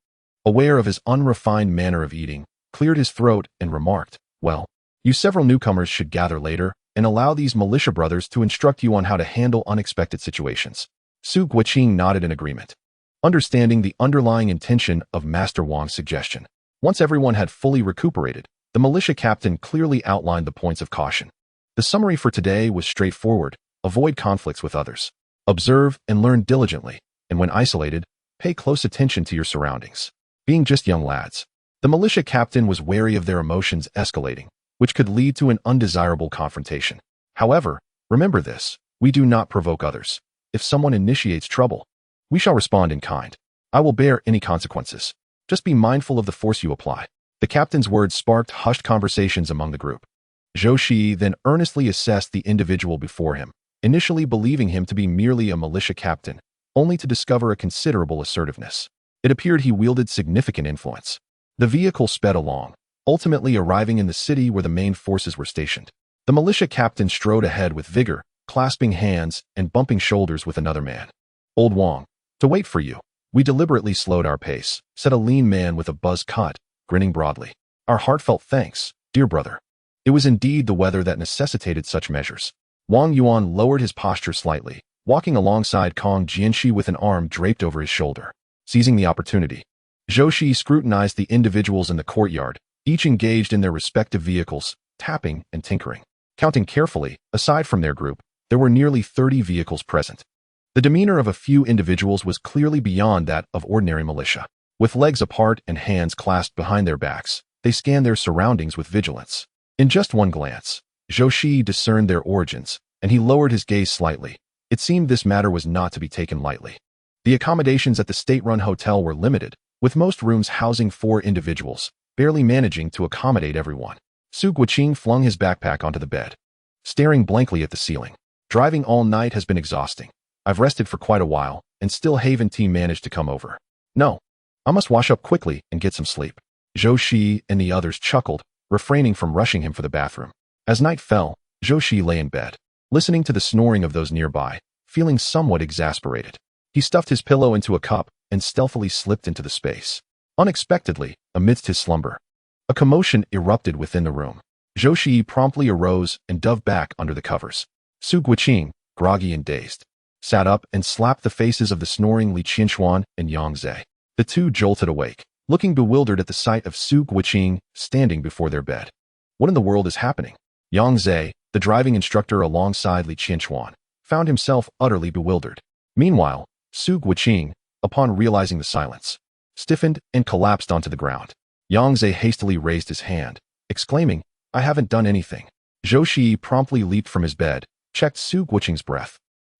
aware of his unrefined manner of eating, cleared his throat and remarked, "Well, you several newcomers should gather later and allow these militia brothers to instruct you on how to handle unexpected situations." Su Guiqing nodded in agreement, understanding the underlying intention of Master Wang's suggestion. Once everyone had fully recuperated, the militia captain clearly outlined the points of caution. The summary for today was straightforward: avoid conflicts with others, observe and learn diligently, and when isolated, pay close attention to your surroundings. Being just young lads, the militia captain was wary of their emotions escalating, which could lead to an undesirable confrontation. However, remember this: we do not provoke others. If someone initiates trouble, we shall respond in kind. I will bear any consequences. Just be mindful of the force you apply. The captain's words sparked hushed conversations among the group. Zhou Shiyi then earnestly assessed the individual before him, initially believing him to be merely a militia captain, only to discover a considerable assertiveness. It appeared he wielded significant influence. The vehicle sped along, ultimately arriving in the city where the main forces were stationed. The militia captain strode ahead with vigor, clasping hands and bumping shoulders with another man. "Old Wang, to wait for you, we deliberately slowed our pace," said a lean man with a buzz cut, grinning broadly. "Our heartfelt thanks, dear brother." It was indeed the weather that necessitated such measures. Wang Yuan lowered his posture slightly, walking alongside Kong Jianxi with an arm draped over his shoulder. Seizing the opportunity, Zhou Shiyi scrutinized the individuals in the courtyard, each engaged in their respective vehicles, tapping and tinkering. Counting carefully, aside from their group, there were nearly 30 vehicles present. The demeanor of a few individuals was clearly beyond that of ordinary militia. With legs apart and hands clasped behind their backs, they scanned their surroundings with vigilance. In just one glance, Zhou Shiyi discerned their origins, and he lowered his gaze slightly. It seemed this matter was not to be taken lightly. The accommodations at the state-run hotel were limited, with most rooms housing 4 individuals, barely managing to accommodate everyone. Su Guiqing flung his backpack onto the bed, staring blankly at the ceiling. "Driving all night has been exhausting. I've rested for quite a while, and still Haven team managed to come over. No, I must wash up quickly and get some sleep." Zhou Shiyi and the others chuckled, refraining from rushing him for the bathroom. As night fell, Zhou Shiyi lay in bed, listening to the snoring of those nearby, feeling somewhat exasperated. He stuffed his pillow into a cup and stealthily slipped into the space. Unexpectedly, amidst his slumber, a commotion erupted within the room. Zhou Shiyi promptly arose and dove back under the covers. Su Guiqing, groggy and dazed, sat up and slapped the faces of the snoring Li Qianquan and Yang Zhe. The two jolted awake, looking bewildered at the sight of Su Guiqing standing before their bed. What in the world is happening? Yang Zhe, the driving instructor alongside Li Qianquan, found himself utterly bewildered. Meanwhile, Su Guiqing, upon realizing the silence, stiffened and collapsed onto the ground. Yang Zhe hastily raised his hand, exclaiming, "I haven't done anything." Zhou Shiyi promptly leaped from his bed, checked Su Guiqing's breath,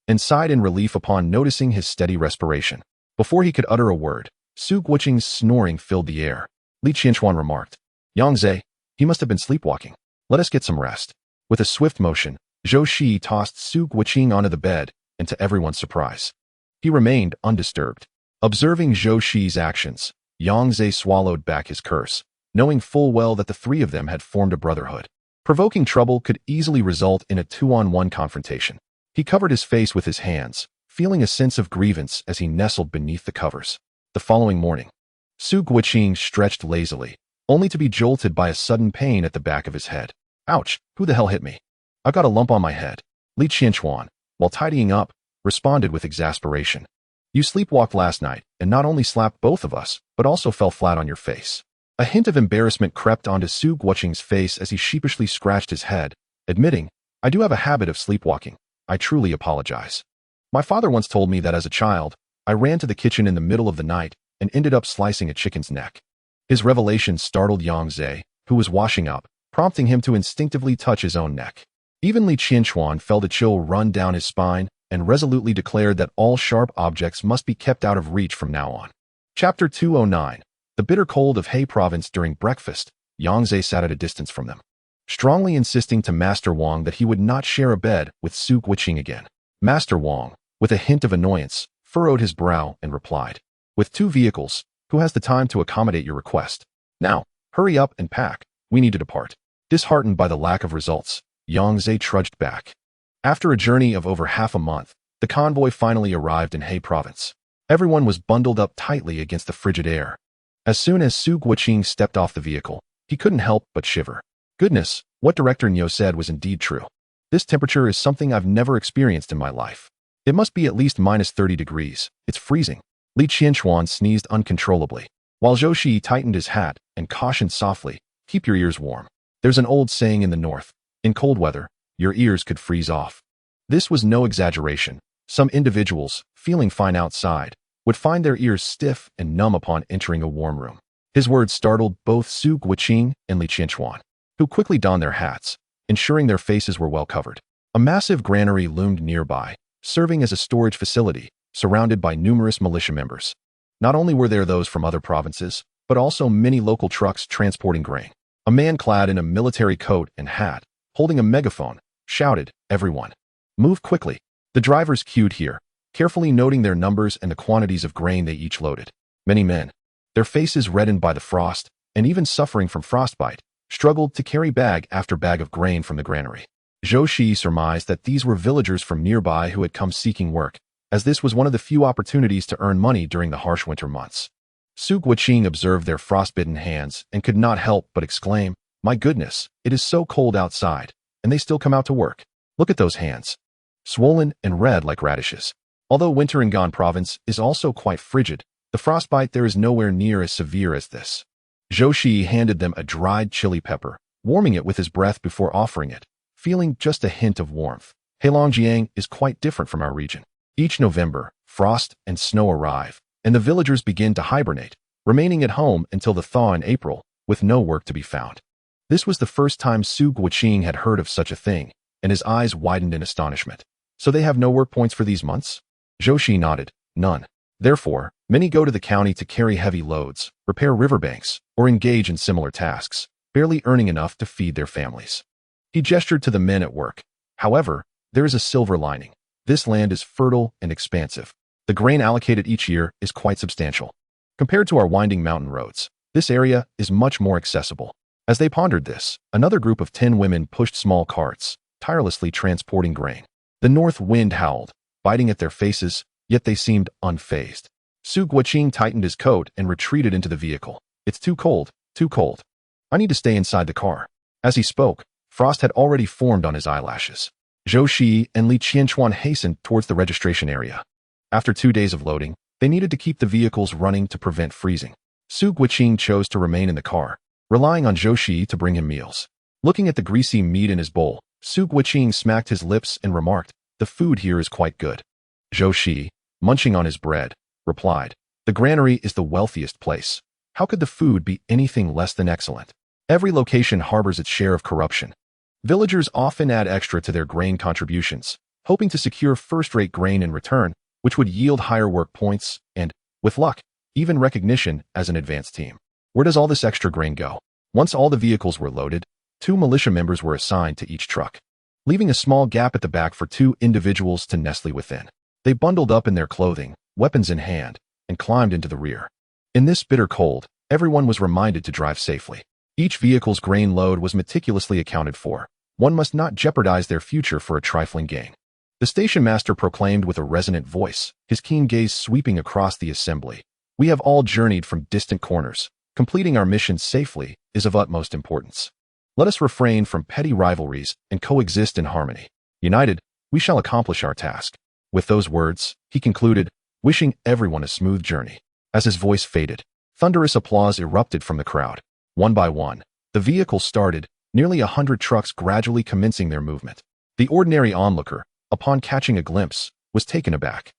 and sighed in relief upon noticing his steady respiration. Before he could utter a word, Su Guiqing's snoring filled the air. Li Qianquan remarked, "Yang Zhe, he must have been sleepwalking. Let us get some rest." With a swift motion, Zhou Shiyi tossed Su Guiqing onto the bed, and to everyone's surprise, he remained undisturbed. Observing Zhou Shiyi's actions, Yang Zhe swallowed back his curse, knowing full well that the three of them had formed a brotherhood. Provoking trouble could easily result in a 2-on-1 confrontation. He covered his face with his hands, feeling a sense of grievance as he nestled beneath the covers. The following morning, Su Guiqing stretched lazily, only to be jolted by a sudden pain at the back of his head. "Ouch, who the hell hit me? I've got a lump on my head." Li Qianquan, while tidying up, responded with exasperation. You sleepwalked last night, and not only slapped both of us, but also fell flat on your face. A hint of embarrassment crept onto Zhou Shiyi's face as he sheepishly scratched his head, admitting, I do have a habit of sleepwalking. I truly apologize. My father once told me that as a child, I ran to the kitchen in the middle of the night and ended up slicing a chicken's neck. His revelation startled Yang Zhe, who was washing up, prompting him to instinctively touch his own neck. Even Li Qianquan felt a chill run down his spine and resolutely declared that all sharp objects must be kept out of reach from now on. Chapter 209. The bitter cold of He Province. During breakfast, Yang Zhe sat at a distance from them, strongly insisting to Master Wang that he would not share a bed with Zhou Shiyi again. Master Wang, with a hint of annoyance, furrowed his brow and replied, with 2 vehicles, who has the time to accommodate your request? Now, hurry up and pack. We need to depart. Disheartened by the lack of results, Yang Zhe trudged back. After a journey of over half a month, the convoy finally arrived in He Province. Everyone was bundled up tightly against the frigid air. As soon as Zhou Shiyi stepped off the vehicle, he couldn't help but shiver. Goodness, what Director Niu said was indeed true. This temperature is something I've never experienced in my life. It must be at least -30 degrees. It's freezing. Li Qianquan sneezed uncontrollably, while Zhou Shiyi tightened his hat and cautioned softly, keep your ears warm. There's an old saying in the north, in cold weather, your ears could freeze off. This was no exaggeration. Some individuals, feeling fine outside, would find their ears stiff and numb upon entering a warm room. His words startled both Zhou Shiyi and Li Qianquan, who quickly donned their hats, ensuring their faces were well covered. A massive granary loomed nearby, serving as a storage facility, surrounded by numerous militia members. Not only were there those from other provinces, but also many local trucks transporting grain. A man clad in a military coat and hat, holding a megaphone, shouted, everyone, move quickly. The drivers queued here, carefully noting their numbers and the quantities of grain they each loaded. Many men, their faces reddened by the frost, and even suffering from frostbite, struggled to carry bag after bag of grain from the granary. Zhou Shiyi surmised that these were villagers from nearby who had come seeking work, as this was one of the few opportunities to earn money during the harsh winter months. Zhou Shiyi observed their frostbitten hands and could not help but exclaim, my goodness, it is so cold outside, and they still come out to work. Look at those hands. Swollen and red like radishes. Although winter in Gan province is also quite frigid, the frostbite there is nowhere near as severe as this. Zhou Shiyi handed them a dried chili pepper, warming it with his breath before offering it, feeling just a hint of warmth. Heilongjiang is quite different from our region. Each November, frost and snow arrive, and the villagers begin to hibernate, remaining at home until the thaw in April, with no work to be found. This was the first time Zhou Shiyi had heard of such a thing, and his eyes widened in astonishment. So they have no work points for these months? Zhou Shiyi nodded, none. Therefore, many go to the county to carry heavy loads, repair riverbanks, or engage in similar tasks, barely earning enough to feed their families. He gestured to the men at work. However, there is a silver lining. This land is fertile and expansive. The grain allocated each year is quite substantial. Compared to our winding mountain roads, this area is much more accessible. As they pondered this, another group of 10 women pushed small carts, tirelessly transporting grain. The north wind howled, biting at their faces, yet they seemed unfazed. Zhou Shiyi tightened his coat and retreated into the vehicle. It's too cold, too cold. I need to stay inside the car. As he spoke, frost had already formed on his eyelashes. Zhou Shiyi and Li Qianquan hastened towards the registration area. After 2 days of loading, they needed to keep the vehicles running to prevent freezing. Zhou Shiyi chose to remain in the car, relying on Zhou Shiyi to bring him meals. Looking at the greasy meat in his bowl, Zhou Shiyi smacked his lips and remarked, the food here is quite good. Zhou Shiyi, munching on his bread, replied, the granary is the wealthiest place. How could the food be anything less than excellent? Every location harbors its share of corruption. Villagers often add extra to their grain contributions, hoping to secure first-rate grain in return, which would yield higher work points and, with luck, even recognition as an advanced team. Where does all this extra grain go? Once all the vehicles were loaded, 2 militia members were assigned to each truck, leaving a small gap at the back for 2 individuals to nestle within. They bundled up in their clothing, weapons in hand, and climbed into the rear. In this bitter cold, everyone was reminded to drive safely. Each vehicle's grain load was meticulously accounted for. One must not jeopardize their future for a trifling gain. The station master proclaimed with a resonant voice, his keen gaze sweeping across the assembly. We have all journeyed from distant corners. Completing our mission safely is of utmost importance. Let us refrain from petty rivalries and coexist in harmony. United, we shall accomplish our task. With those words, he concluded, wishing everyone a smooth journey. As his voice faded, thunderous applause erupted from the crowd. One by one, the vehicles started, nearly 100 trucks gradually commencing their movement. The ordinary onlooker, upon catching a glimpse, was taken aback.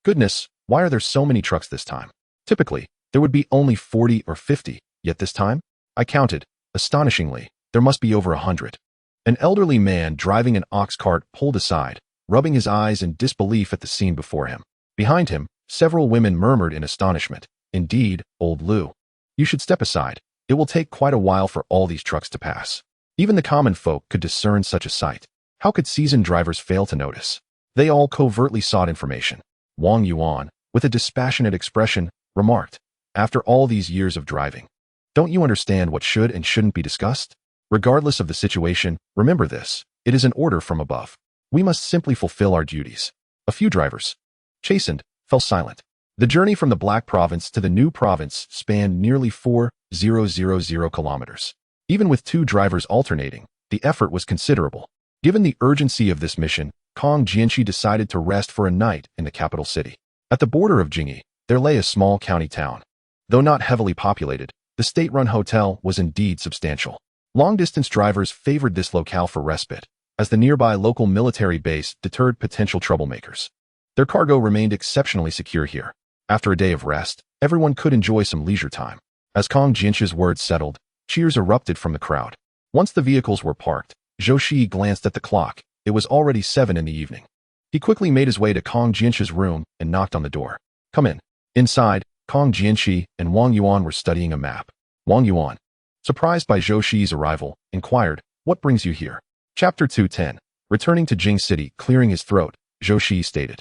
Goodness, why are there so many trucks this time? Typically, there would be only 40 or 50, yet this time, I counted, astonishingly, there must be over 100. An elderly man driving an ox cart pulled aside, rubbing his eyes in disbelief at the scene before him. Behind him, several women murmured in astonishment. Indeed, old Lou. You should step aside. It will take quite a while for all these trucks to pass. Even the common folk could discern such a sight. How could seasoned drivers fail to notice? They all covertly sought information. Wang Yuan, with a dispassionate expression, remarked, after all these years of driving, don't you understand what should and shouldn't be discussed? Regardless of the situation, remember this, it is an order from above. We must simply fulfill our duties. A few drivers, chastened, fell silent. The journey from the Black Province to the new province spanned nearly 4,000 kilometers. Even with two drivers alternating, the effort was considerable. Given the urgency of this mission, Kong Jianxi decided to rest for a night in the capital city. At the border of Jingyi, there lay a small county town. Though not heavily populated, the state-run hotel was indeed substantial. Long-distance drivers favored this locale for respite, as the nearby local military base deterred potential troublemakers. Their cargo remained exceptionally secure here. After a day of rest, everyone could enjoy some leisure time. As Kong Jianxi's words settled, cheers erupted from the crowd. Once the vehicles were parked, Zhou Shiyi glanced at the clock. It was already 7 in the evening. He quickly made his way to Kong Jianxi's room and knocked on the door. Come in. Inside, Kong Jianxi and Wang Yuan were studying a map. Wang Yuan, surprised by Zhou Shiyi's arrival, inquired, what brings you here? Chapter 210. Returning to Jing City, clearing his throat, Zhou Shiyi stated.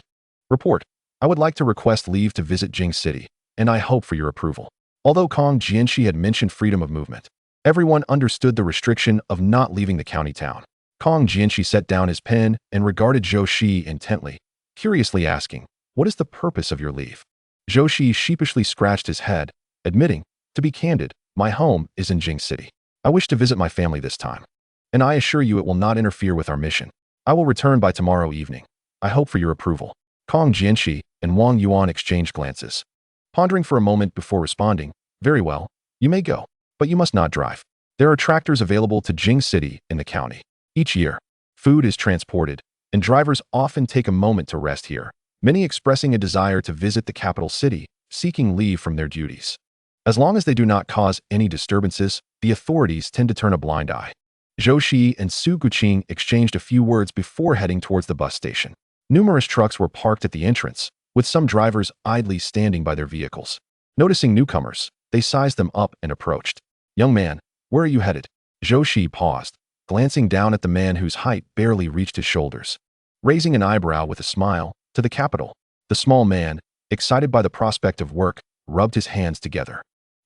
Report. I would like to request leave to visit Jing City, and I hope for your approval. Although Kong Jianxi had mentioned freedom of movement, everyone understood the restriction of not leaving the county town. Kong Jianxi set down his pen and regarded Zhou Shiyi intently, curiously asking, what is the purpose of your leave? Zhou Shiyi sheepishly scratched his head, admitting, to be candid, my home is in Jing City. I wish to visit my family this time, and I assure you it will not interfere with our mission. I will return by tomorrow evening. I hope for your approval. Kong Jianxi and Wang Yuan exchanged glances. Pondering for a moment before responding, very well, you may go, but you must not drive. There are tractors available to Jing City in the county. Each year, food is transported, and drivers often take a moment to rest here, many expressing a desire to visit the capital city, seeking leave from their duties. As long as they do not cause any disturbances, the authorities tend to turn a blind eye. Zhou Shiyi and Su Guqing exchanged a few words before heading towards the bus station. Numerous trucks were parked at the entrance, with some drivers idly standing by their vehicles. Noticing newcomers, they sized them up and approached. Young man, where are you headed? Zhou Shiyi paused, glancing down at the man whose height barely reached his shoulders. Raising an eyebrow with a smile, to the capital. The small man, excited by the prospect of work, rubbed his hands together.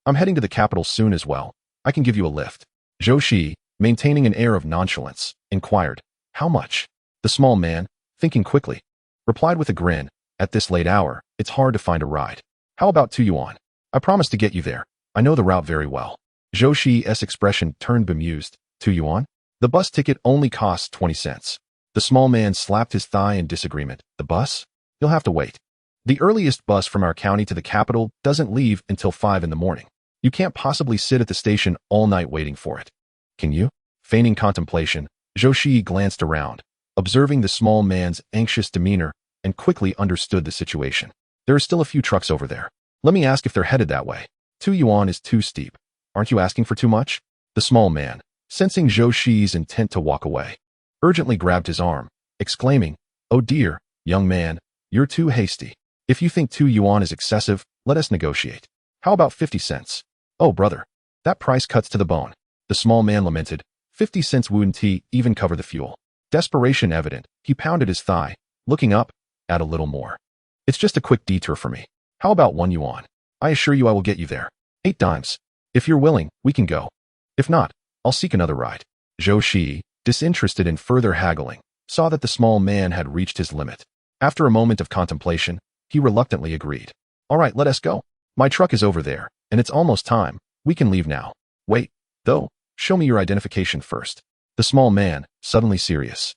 I'm heading to the capital soon as well. I can give you a lift. Zhou Shiyi, maintaining an air of nonchalance, inquired, how much? The small man, thinking quickly, replied with a grin, at this late hour, it's hard to find a ride. How about 2 yuan? I promise to get you there. I know the route very well. Zhou Shiyi's expression turned bemused. 2 yuan? The bus ticket only costs 20 cents. The small man slapped his thigh in disagreement. The bus? You'll have to wait. The earliest bus from our county to the capital doesn't leave until 5 in the morning. You can't possibly sit at the station all night waiting for it. Can you? Feigning contemplation, Zhou Shiyi glanced around, observing the small man's anxious demeanor, and quickly understood the situation. There are still a few trucks over there. Let me ask if they're headed that way. 2 yuan is too steep. Aren't you asking for too much? The small man, sensing Zhou Shiyi's intent to walk away, urgently grabbed his arm, exclaiming, oh dear, young man, you're too hasty. If you think 2 yuan is excessive, let us negotiate. How about 50 cents? Oh brother, that price cuts to the bone. The small man lamented, 50 cents wouldn't even cover the fuel. Desperation evident, he pounded his thigh, looking up, add a little more. It's just a quick detour for me. How about 1 yuan? I assure you I will get you there. 8 dimes. If you're willing, we can go. If not, I'll seek another ride. Zhou Shiyi, disinterested in further haggling, saw that the small man had reached his limit. After a moment of contemplation, he reluctantly agreed. All right, let us go. My truck is over there, and it's almost time. We can leave now. Wait, though, show me your identification first. The small man, suddenly serious,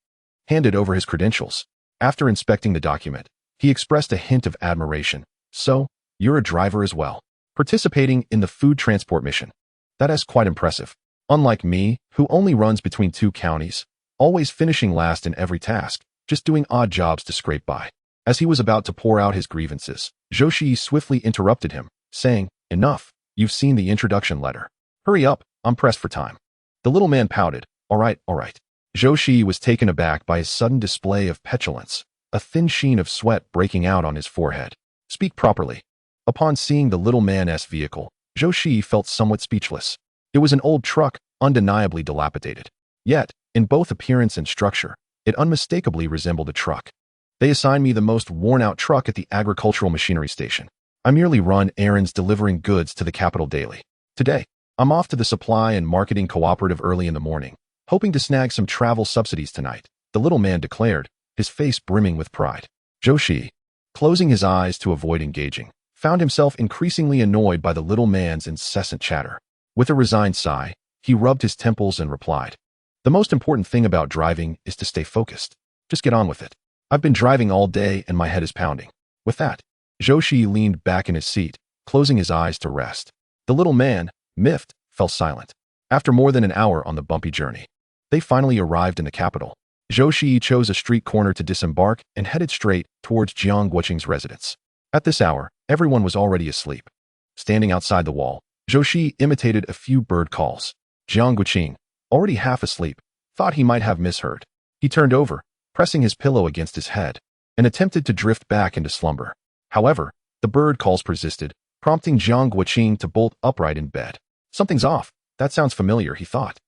handed over his credentials. After inspecting the document, He expressed a hint of admiration. So, you're a driver as well. Participating in the food transport mission. That is quite impressive. Unlike me, who only runs between 2 counties, always finishing last in every task, just doing odd jobs to scrape by. As he was about to pour out his grievances, Zhou Shiyi swiftly interrupted him, saying, "Enough, you've seen the introduction letter. Hurry up, I'm pressed for time." The little man pouted. All right. Zhou Shiyi was taken aback by his sudden display of petulance, a thin sheen of sweat breaking out on his forehead. Speak properly. Upon seeing the little man's vehicle, Zhou Shiyi felt somewhat speechless. It was an old truck, undeniably dilapidated. Yet, in both appearance and structure, it unmistakably resembled a truck. They assigned me the most worn-out truck at the agricultural machinery station. I merely run errands delivering goods to the capital daily. Today, I'm off to the supply and marketing cooperative early in the morning, hoping to snag some travel subsidies tonight, the little man declared, his face brimming with pride. Zhou Shiyi, closing his eyes to avoid engaging, found himself increasingly annoyed by the little man's incessant chatter. With a resigned sigh, he rubbed his temples and replied, "The most important thing about driving is to stay focused. Just get on with it. I've been driving all day and my head is pounding." With that, Zhou Shiyi leaned back in his seat, closing his eyes to rest. The little man, miffed, fell silent. After more than an hour on the bumpy journey, they finally arrived in the capital. Zhou Shiyi chose a street corner to disembark and headed straight towards Jiang Guoqing's residence. At this hour, everyone was already asleep. Standing outside the wall, Zhou Shiyi imitated a few bird calls. Jiang Guoqing, already half asleep, thought he might have misheard. He turned over, pressing his pillow against his head, and attempted to drift back into slumber. However, the bird calls persisted, prompting Jiang Guoqing to bolt upright in bed. Something's off. That sounds familiar, he thought,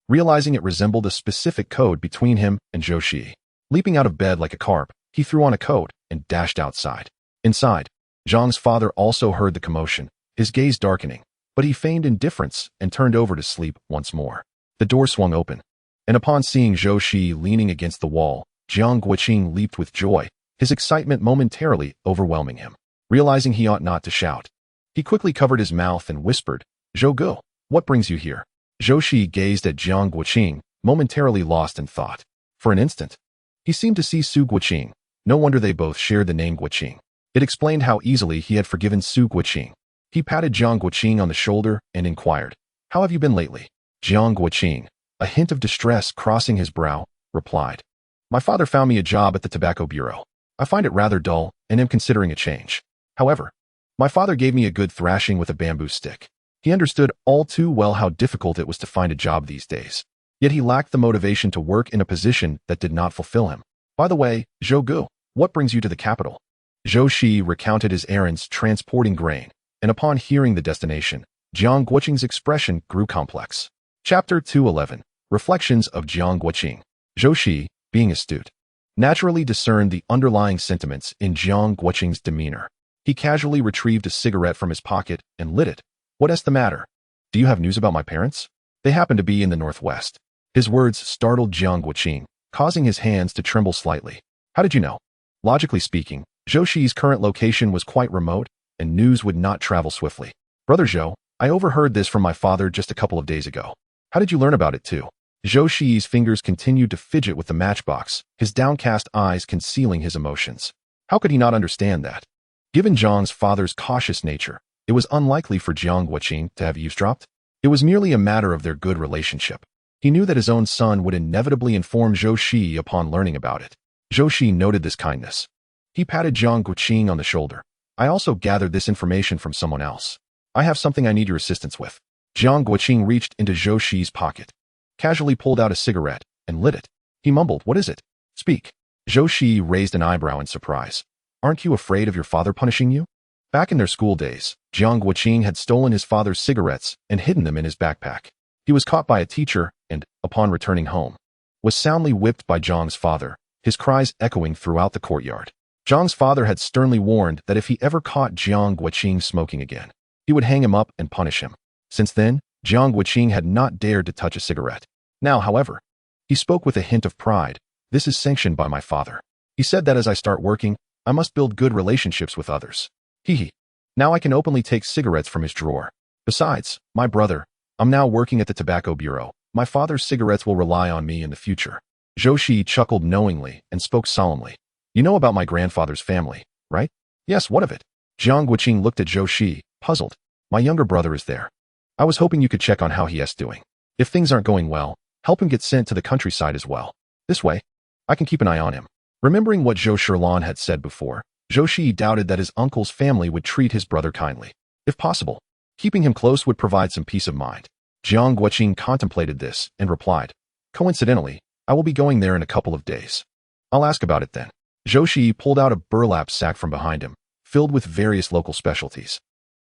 realizing it resembled a specific code between him and Zhou Shiyi. Leaping out of bed like a carp, he threw on a coat and dashed outside. Inside, Zhang's father also heard the commotion, his gaze darkening, but he feigned indifference and turned over to sleep once more. The door swung open, and upon seeing Zhou Shiyi leaning against the wall, Jiang Guoqing leaped with joy, his excitement momentarily overwhelming him. Realizing he ought not to shout, he quickly covered his mouth and whispered, "Zhou Gu, what brings you here?" Zhou Shiyi gazed at Jiang Guoqing, momentarily lost in thought. For an instant, he seemed to see Su Guoqing. No wonder they both shared the name Guoqing. It explained how easily he had forgiven Su Guoqing. He patted Jiang Guoqing on the shoulder and inquired, "How have you been lately?" Jiang Guoqing, a hint of distress crossing his brow, replied, "My father found me a job at the tobacco bureau. I find it rather dull and am considering a change. However, my father gave me a good thrashing with a bamboo stick. He understood all too well how difficult it was to find a job these days. Yet he lacked the motivation to work in a position that did not fulfill him. By the way, Zhou Gu, what brings you to the capital?" Zhou Shiyi recounted his errands transporting grain, and upon hearing the destination, Jiang Guoqing's expression grew complex. Chapter 211, Reflections of Jiang Guoqing. Zhou Shiyi, being astute, naturally discerned the underlying sentiments in Jiang Guoqing's demeanor. He casually retrieved a cigarette from his pocket and lit it. "What's the matter? Do you have news about my parents? They happen to be in the northwest." His words startled Jiang Guoqing, causing his hands to tremble slightly. "How did you know?" Logically speaking, Zhou Shiyi's current location was quite remote, and news would not travel swiftly. "Brother Zhou, I overheard this from my father just a couple of days ago. How did you learn about it too?" Zhou Shiyi's fingers continued to fidget with the matchbox, his downcast eyes concealing his emotions. How could he not understand that? Given Jiang's father's cautious nature, it was unlikely for Jiang Guoqing to have eavesdropped. It was merely a matter of their good relationship. He knew that his own son would inevitably inform Zhou Shiyi upon learning about it. Zhou Shiyi noted this kindness. He patted Jiang Guoqing on the shoulder. "I also gathered this information from someone else. I have something I need your assistance with." Jiang Guoqing reached into Zhou Shiyi's pocket, casually pulled out a cigarette, and lit it. He mumbled, "What is it? Speak." Zhou Shiyi raised an eyebrow in surprise. "Aren't you afraid of your father punishing you?" Back in their school days, Jiang Guoqing had stolen his father's cigarettes and hidden them in his backpack. He was caught by a teacher and, upon returning home, was soundly whipped by Jiang's father, his cries echoing throughout the courtyard. Jiang's father had sternly warned that if he ever caught Jiang Guoqing smoking again, he would hang him up and punish him. Since then, Jiang Guoqing had not dared to touch a cigarette. Now, however, he spoke with a hint of pride. "This is sanctioned by my father. He said that as I start working, I must build good relationships with others. Hee. Now I can openly take cigarettes from his drawer. Besides, my brother, I'm now working at the tobacco bureau. My father's cigarettes will rely on me in the future." Zhou Shiyi chuckled knowingly and spoke solemnly. You know about my grandfather's family, right? Yes, what of it? Jiang Guoqing looked at Zhou Shiyi, puzzled. My younger brother is there. I was hoping you could check on how he is doing. If things aren't going well, help him get sent to the countryside as well. This way, I can keep an eye on him. Remembering what Zhou Shilan had said before, Zhou Shiyi doubted that his uncle's family would treat his brother kindly. If possible, keeping him close would provide some peace of mind. Jiang Guoqing contemplated this and replied, coincidentally, I will be going there in a couple of days. I'll ask about it then. Zhou Shiyi pulled out a burlap sack from behind him, filled with various local specialties,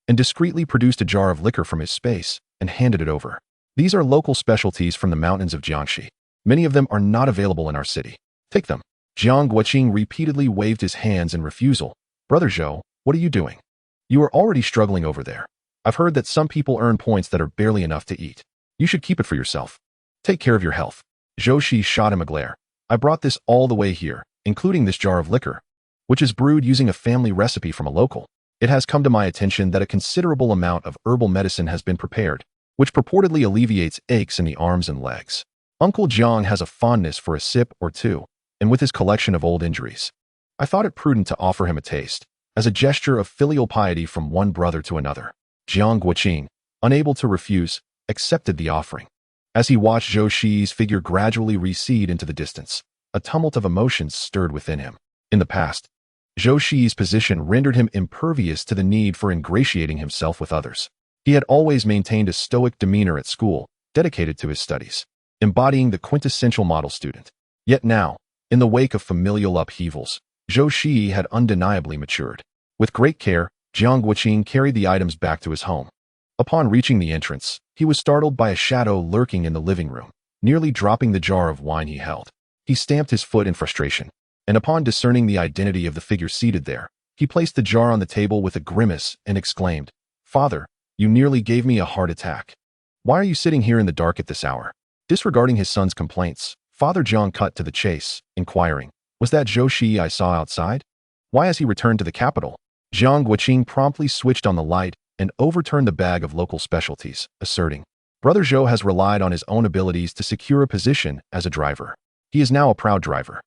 and discreetly produced a jar of liquor from his space and handed it over. These are local specialties from the mountains of Jiangxi. Many of them are not available in our city. Take them. Jiang Guoqing repeatedly waved his hands in refusal. Brother Zhou, what are you doing? You are already struggling over there. I've heard that some people earn points that are barely enough to eat. You should keep it for yourself. Take care of your health. Zhou Shiyi shot him a glare. I brought this all the way here, including this jar of liquor, which is brewed using a family recipe from a local. It has come to my attention that a considerable amount of herbal medicine has been prepared, which purportedly alleviates aches in the arms and legs. Uncle Jiang has a fondness for a sip or two, and with his collection of old injuries, I thought it prudent to offer him a taste, as a gesture of filial piety from one brother to another. Jiang Guoqing, unable to refuse, accepted the offering. As he watched Zhou Shiyi's figure gradually recede into the distance, a tumult of emotions stirred within him. In the past, Zhou Shiyi's position rendered him impervious to the need for ingratiating himself with others. He had always maintained a stoic demeanor at school, dedicated to his studies, embodying the quintessential model student. Yet now, in the wake of familial upheavals, Zhou Shiyi had undeniably matured. With great care, Jiang Guoqing carried the items back to his home. Upon reaching the entrance, he was startled by a shadow lurking in the living room, nearly dropping the jar of wine he held. He stamped his foot in frustration, and upon discerning the identity of the figure seated there, he placed the jar on the table with a grimace and exclaimed, Father, you nearly gave me a heart attack. Why are you sitting here in the dark at this hour? Disregarding his son's complaints, Father Jiang cut to the chase, inquiring, was that Zhou Shiyi I saw outside? Why has he returned to the capital? Jiang Guoqing promptly switched on the light and overturned the bag of local specialties, asserting, Brother Zhou has relied on his own abilities to secure a position as a driver. He is now a proud driver.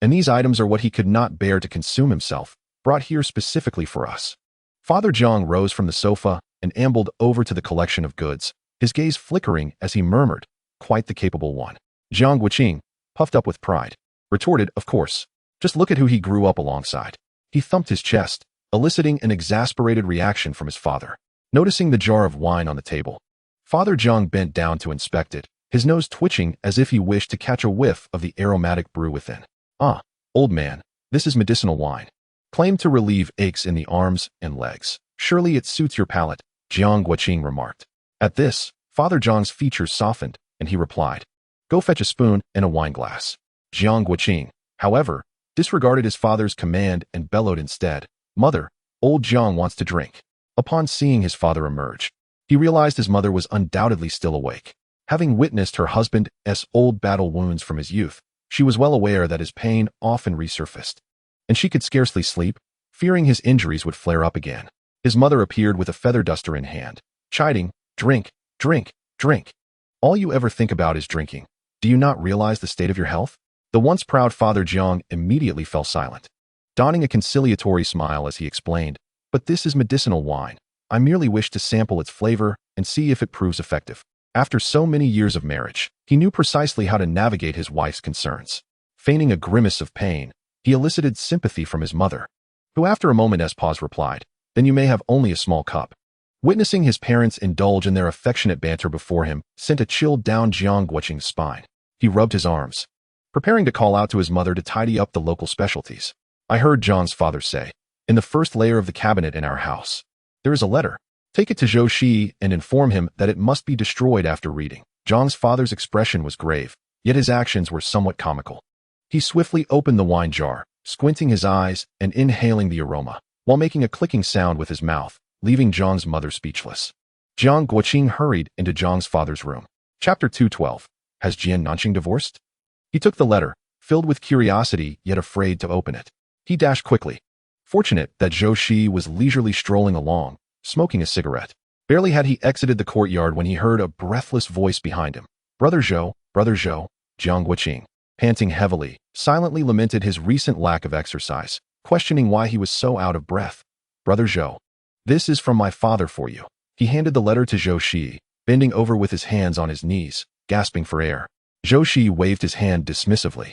And these items are what he could not bear to consume himself, brought here specifically for us. Father Jiang rose from the sofa and ambled over to the collection of goods, his gaze flickering as he murmured, quite the capable one. Jiang Guoqing, puffed up with pride, retorted, of course. Just look at who he grew up alongside. He thumped his chest, eliciting an exasperated reaction from his father. Noticing the jar of wine on the table, Father Jiang bent down to inspect it, his nose twitching as if he wished to catch a whiff of the aromatic brew within. Ah, old man, this is medicinal wine. Claimed to relieve aches in the arms and legs. Surely it suits your palate, Jiang Guoqing remarked. At this, Father Jiang's features softened, and he replied, Go fetch a spoon and a wine glass. Jiang Guoqing, however, disregarded his father's command and bellowed instead, Mother, old Jiang wants to drink. Upon seeing his father emerge, he realized his mother was undoubtedly still awake. Having witnessed her husband's old battle wounds from his youth, she was well aware that his pain often resurfaced, and she could scarcely sleep, fearing his injuries would flare up again. His mother appeared with a feather duster in hand, chiding, Drink, drink, drink. All you ever think about is drinking. Do you not realize the state of your health? The once proud Father Jiang immediately fell silent, donning a conciliatory smile as he explained, But this is medicinal wine. I merely wish to sample its flavor and see if it proves effective. After so many years of marriage, he knew precisely how to navigate his wife's concerns. Feigning a grimace of pain, he elicited sympathy from his mother, who after a moment's pause replied, Then you may have only a small cup. Witnessing his parents indulge in their affectionate banter before him sent a chill down Jiang Guoqing's spine. He rubbed his arms, preparing to call out to his mother to tidy up the local specialties. I heard Jiang's father say, In the first layer of the cabinet in our house, there is a letter. Take it to Zhou Shiyi and inform him that it must be destroyed after reading. Jiang's father's expression was grave, yet his actions were somewhat comical. He swiftly opened the wine jar, squinting his eyes and inhaling the aroma, while making a clicking sound with his mouth, leaving Jiang's mother speechless. Jiang Guoqing hurried into Jiang's father's room. Chapter 212. Has Jian Nanqing divorced? He took the letter, filled with curiosity yet afraid to open it. He dashed quickly, fortunate that Zhou Shiyi was leisurely strolling along, smoking a cigarette. Barely had he exited the courtyard when he heard a breathless voice behind him. Brother Zhou, Jiang Guoqing. Panting heavily, silently lamented his recent lack of exercise, questioning why he was so out of breath. Brother Zhou, this is from my father for you. He handed the letter to Zhou Shiyi, bending over with his hands on his knees, gasping for air. Zhou Shiyi waved his hand dismissively,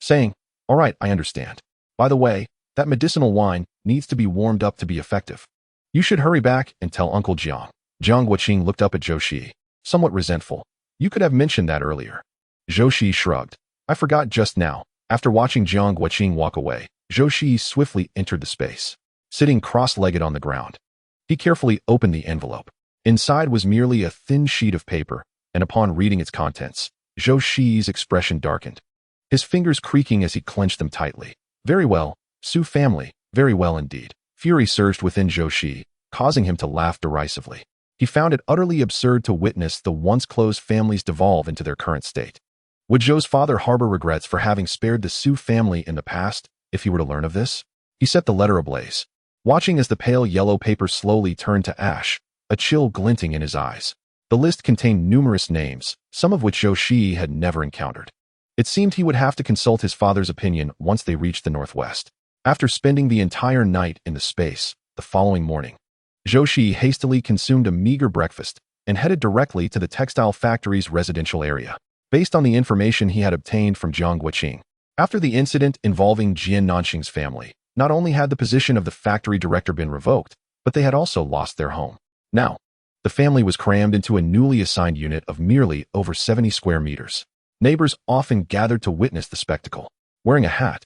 saying, "All right, I understand. By the way, that medicinal wine needs to be warmed up to be effective. You should hurry back and tell Uncle Jiang." Jiang Guoqing looked up at Zhou Shiyi, somewhat resentful. "You could have mentioned that earlier." Zhou Shiyi shrugged. "I forgot just now." After watching Jiang Guoqing walk away, Zhou Shiyi swiftly entered the space, sitting cross-legged on the ground. He carefully opened the envelope. Inside was merely a thin sheet of paper, and upon reading its contents, Zhou Shiyi's expression darkened, his fingers creaking as he clenched them tightly. "Very well, Su family, very well indeed." Fury surged within Zhou Shiyi, causing him to laugh derisively. He found it utterly absurd to witness the once close families devolve into their current state. Would Zhou's father harbor regrets for having spared the Su family in the past if he were to learn of this? He set the letter ablaze, watching as the pale yellow paper slowly turned to ash, a chill glinting in his eyes. The list contained numerous names, some of which Zhou Shiyi had never encountered. It seemed he would have to consult his father's opinion once they reached the northwest. After spending the entire night in the space, the following morning, Zhou Shiyi hastily consumed a meager breakfast and headed directly to the textile factory's residential area. Based on the information he had obtained from Jiang Guoqing, after the incident involving Jian Nanxing's family, not only had the position of the factory director been revoked, but they had also lost their home. Now, the family was crammed into a newly assigned unit of merely over 70 square meters. Neighbors often gathered to witness the spectacle. Wearing a hat,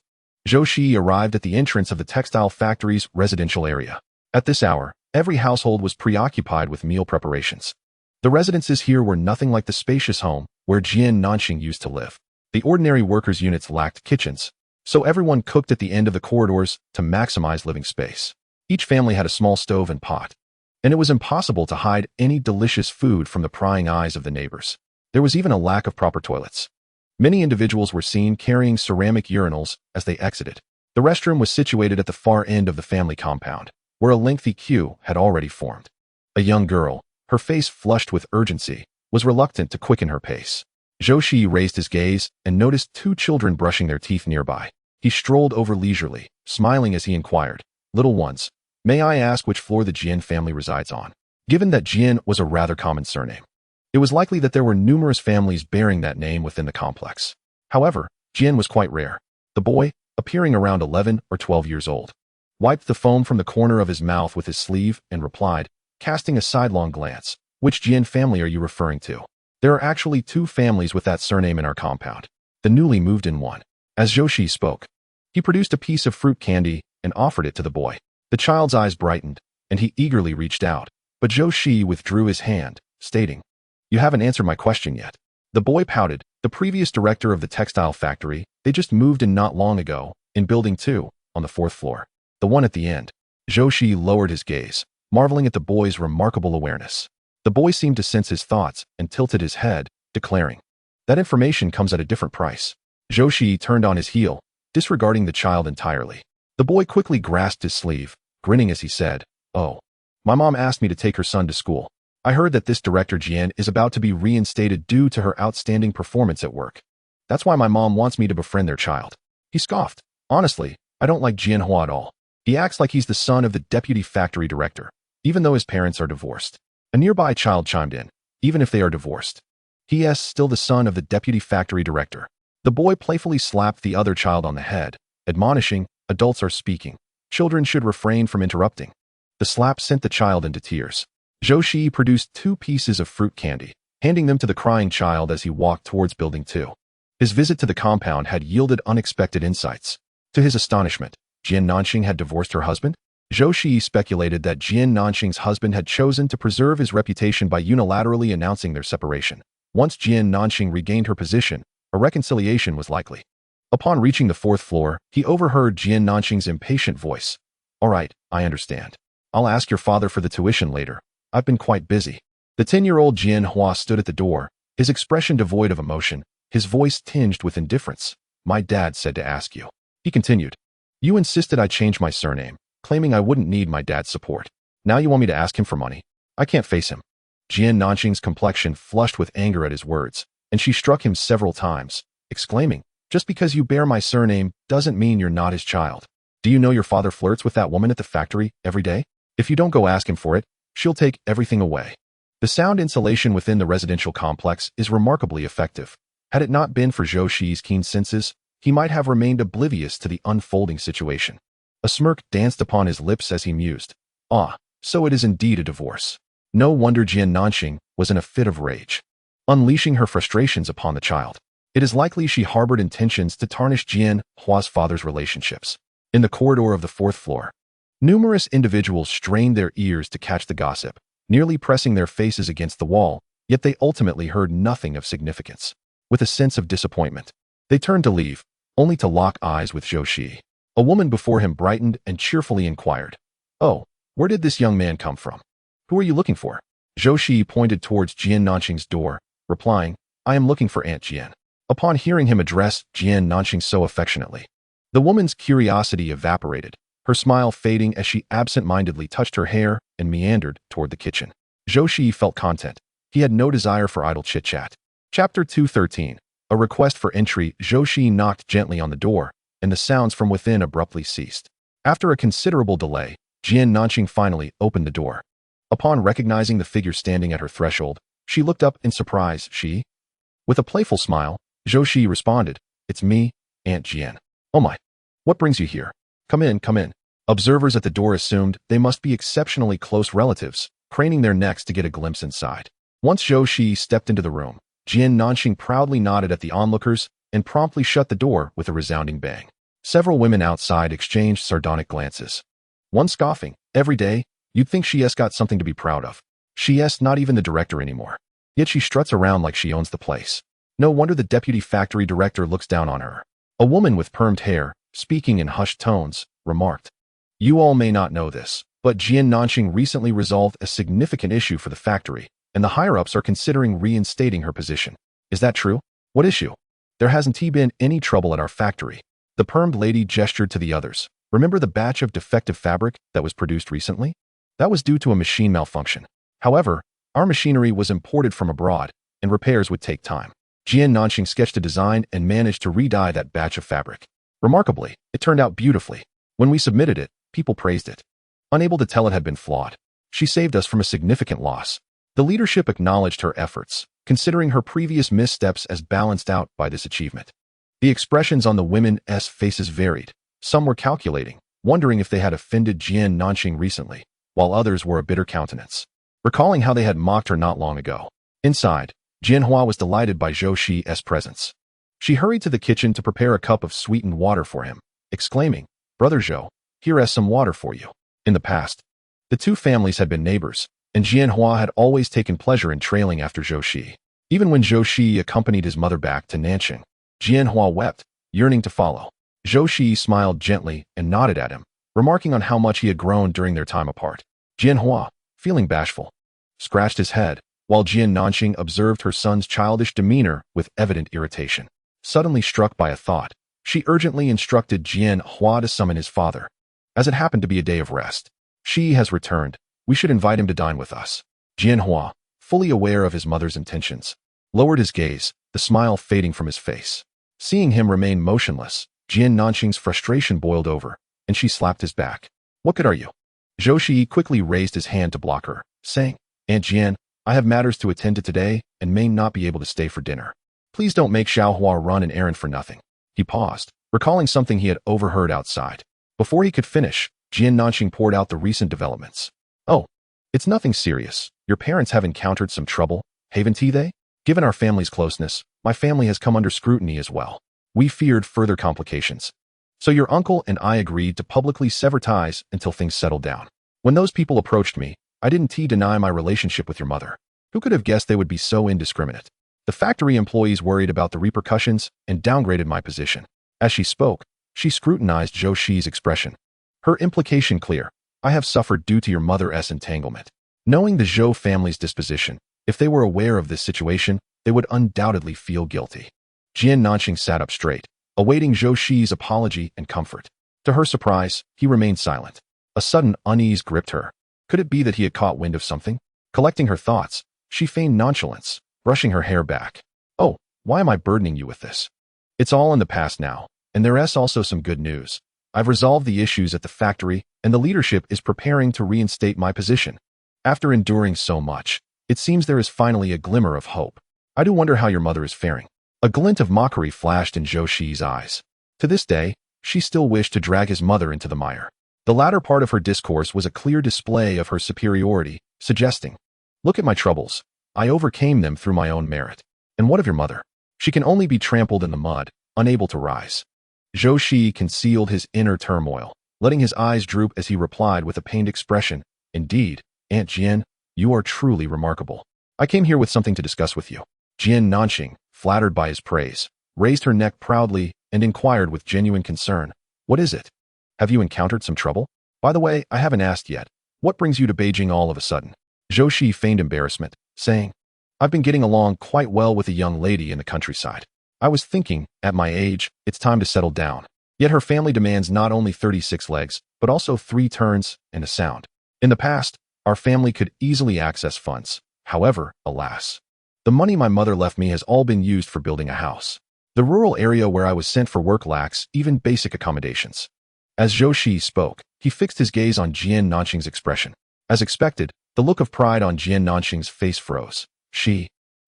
Zhou Shiyi arrived at the entrance of the textile factory's residential area. At this hour, every household was preoccupied with meal preparations. The residences here were nothing like the spacious home where Jian Nanxing used to live. The ordinary workers' units lacked kitchens, so everyone cooked at the end of the corridors to maximize living space. Each family had a small stove and pot, and it was impossible to hide any delicious food from the prying eyes of the neighbors. There was even a lack of proper toilets. Many individuals were seen carrying ceramic urinals as they exited. The restroom was situated at the far end of the family compound, where a lengthy queue had already formed. A young girl, her face flushed with urgency, was reluctant to quicken her pace. Zhou Shiyi raised his gaze and noticed two children brushing their teeth nearby. He strolled over leisurely, smiling as he inquired, "Little ones, may I ask which floor the Jian family resides on?" Given that Jian was a rather common surname, it was likely that there were numerous families bearing that name within the complex. However, Jian was quite rare. The boy, appearing around 11 or 12 years old, wiped the foam from the corner of his mouth with his sleeve and replied, casting a sidelong glance, "Which Jian family are you referring to? There are actually two families with that surname in our compound. The newly moved in one." As Zhou Shiyi spoke, he produced a piece of fruit candy and offered it to the boy. The child's eyes brightened, and he eagerly reached out, but Zhou Shiyi withdrew his hand, stating, "You haven't answered my question yet." The boy pouted. "The previous director of the textile factory, they just moved in not long ago, in building 2, on the 4th floor. The one at the end." Zhou Shiyi lowered his gaze, marveling at the boy's remarkable awareness. The boy seemed to sense his thoughts and tilted his head, declaring, "That information comes at a different price." Zhou Shiyi turned on his heel, disregarding the child entirely. The boy quickly grasped his sleeve, grinning as he said, "Oh, my mom asked me to take her son to school. I heard that this director Jian is about to be reinstated due to her outstanding performance at work. That's why my mom wants me to befriend their child." He scoffed. "Honestly, I don't like Jian Hua at all. He acts like he's the son of the deputy factory director, even though his parents are divorced." A nearby child chimed in, "Even if they are divorced, he is still the son of the deputy factory director." The boy playfully slapped the other child on the head, admonishing, "Adults are speaking. Children should refrain from interrupting." The slap sent the child into tears. Zhou Shiyi produced 2 pieces of fruit candy, handing them to the crying child as he walked towards building 2. His visit to the compound had yielded unexpected insights. To his astonishment, Jian Nanxing had divorced her husband? Zhou Shiyi speculated that Jian Nanxing's husband had chosen to preserve his reputation by unilaterally announcing their separation. Once Jian Nanxing regained her position, a reconciliation was likely. Upon reaching the 4th floor, he overheard Jian Nanxing's impatient voice. "All right, I understand. I'll ask your father for the tuition later. I've been quite busy." The 10-year-old Jian Hua stood at the door, his expression devoid of emotion, his voice tinged with indifference. "My dad said to ask you." He continued, "You insisted I change my surname, claiming I wouldn't need my dad's support. Now you want me to ask him for money? I can't face him." Jian Nanxing's complexion flushed with anger at his words, and she struck him several times, exclaiming, Just because you bear my surname doesn't mean you're not his child. Do you know your father flirts with that woman at the factory every day? If you don't go ask him for it, she'll take everything away. The sound insulation within the residential complex is remarkably effective. Had it not been for Zhou Shiyi's keen senses, he might have remained oblivious to the unfolding situation. A smirk danced upon his lips as he mused. Ah, so it is indeed a divorce. No wonder Jian Nanxing was in a fit of rage, unleashing her frustrations upon the child. It is likely she harbored intentions to tarnish Jian Hua's father's relationships. In the corridor of the 4th floor, numerous individuals strained their ears to catch the gossip, nearly pressing their faces against the wall, yet they ultimately heard nothing of significance. With a sense of disappointment, they turned to leave, only to lock eyes with Zhou Shiyi. A woman before him brightened and cheerfully inquired, "Oh, where did this young man come from? Who are you looking for?" Zhou Shiyi pointed towards Jian Nanxing's door, replying, "I am looking for Aunt Jian." Upon hearing him address Jian Nanxing so affectionately, the woman's curiosity evaporated, her smile fading as she absent-mindedly touched her hair and meandered toward the kitchen. Zhou Shiyi felt content. He had no desire for idle chit-chat. Chapter 213. A request for entry. Zhou Shiyi knocked gently on the door, and the sounds from within abruptly ceased. After a considerable delay, Jian Nanxing finally opened the door. Upon recognizing the figure standing at her threshold, she looked up in surprise. "Shiyi?" With a playful smile, Zhou Shiyi responded, "It's me, Aunt Jian." "Oh my, what brings you here? Come in, come in." Observers at the door assumed they must be exceptionally close relatives, craning their necks to get a glimpse inside. Once Zhou Shiyi stepped into the room, Jian Nanxing proudly nodded at the onlookers and promptly shut the door with a resounding bang. Several women outside exchanged sardonic glances. One scoffing, "Every day, you'd think she's got something to be proud of. She's not even the director anymore. Yet she struts around like she owns the place. No wonder the deputy factory director looks down on her." A woman with permed hair, speaking in hushed tones, remarked, "You all may not know this, but Jian Nanxing recently resolved a significant issue for the factory, and the higher-ups are considering reinstating her position. Is that true?" "What issue?" "There hasn't been any trouble at our factory." The permed lady gestured to the others. "Remember the batch of defective fabric that was produced recently? That was due to a machine malfunction. However, our machinery was imported from abroad, and repairs would take time. Jian Nanxing sketched a design and managed to re-dye that batch of fabric. Remarkably, it turned out beautifully. When we submitted it, people praised it. Unable to tell it had been flawed. She saved us from a significant loss." The leadership acknowledged her efforts, considering her previous missteps as balanced out by this achievement. The expressions on the women's faces varied. Some were calculating, wondering if they had offended Jian Nanxing recently, while others wore a bitter countenance, recalling how they had mocked her not long ago. Inside, Jian Hua was delighted by Zhou Shiyi's presence. She hurried to the kitchen to prepare a cup of sweetened water for him, exclaiming, "Brother Zhou, here is some water for you." In the past, the two families had been neighbors, and Jian Hua had always taken pleasure in trailing after Zhou Shiyi. Even when Zhou Shiyi accompanied his mother back to Nanxing, Jian Hua wept, yearning to follow. Zhou Shiyi smiled gently and nodded at him, remarking on how much he had grown during their time apart. Jian Hua, feeling bashful, scratched his head, while Jian Nanxing observed her son's childish demeanor with evident irritation. Suddenly struck by a thought, she urgently instructed Jian Hua to summon his father. "As it happened to be a day of rest, Shi has returned. We should invite him to dine with us." Jian Hua, fully aware of his mother's intentions, lowered his gaze, the smile fading from his face. Seeing him remain motionless, Jian Nanxing's frustration boiled over, and she slapped his back. "What good are you?" Zhou Shiyi quickly raised his hand to block her, saying, "Aunt Jian, I have matters to attend to today and may not be able to stay for dinner. Please don't make Xiao Hua run an errand for nothing." He paused, recalling something he had overheard outside. Before he could finish, Jian Nanxing poured out the recent developments. "Oh, it's nothing serious. Your parents have encountered some trouble, haven't they? Given our family's closeness, my family has come under scrutiny as well. We feared further complications. So your uncle and I agreed to publicly sever ties until things settled down. When those people approached me, I didn't deny my relationship with your mother. Who could have guessed they would be so indiscriminate? The factory employees worried about the repercussions and downgraded my position." As she spoke, she scrutinized Zhou Shiyi's expression. Her implication clear: "I have suffered due to your mother's entanglement." Knowing the Zhou family's disposition, if they were aware of this situation, they would undoubtedly feel guilty. Jian Nanxing sat up straight, awaiting Zhou Shiyi's apology and comfort. To her surprise, he remained silent. A sudden unease gripped her. Could it be that he had caught wind of something? Collecting her thoughts, she feigned nonchalance, brushing her hair back. "Oh, why am I burdening you with this? It's all in the past now, and there's also some good news. I've resolved the issues at the factory, and the leadership is preparing to reinstate my position. After enduring so much, it seems there is finally a glimmer of hope. I do wonder how your mother is faring." A glint of mockery flashed in Zhou Shiyi's eyes. To this day, she still wished to drag his mother into the mire. The latter part of her discourse was a clear display of her superiority, suggesting, "Look at my troubles. I overcame them through my own merit. And what of your mother? She can only be trampled in the mud, unable to rise." Zhou Shiyi concealed his inner turmoil, letting his eyes droop as he replied with a pained expression, "Indeed, Aunt Jian, you are truly remarkable. I came here with something to discuss with you." Jian Nanxing, flattered by his praise, raised her neck proudly and inquired with genuine concern, "What is it? Have you encountered some trouble? By the way, I haven't asked yet. What brings you to Beijing all of a sudden?" Zhou Shiyi feigned embarrassment, saying, "I've been getting along quite well with a young lady in the countryside. I was thinking, at my age, it's time to settle down. Yet her family demands not only 36 legs, but also 3 turns and a sound. In the past, our family could easily access funds. However, alas, the money my mother left me has all been used for building a house. The rural area where I was sent for work lacks even basic accommodations." As Zhou Shiyi spoke, he fixed his gaze on Jian Nanxing's expression. As expected, the look of pride on Jian Nanxing's face froze.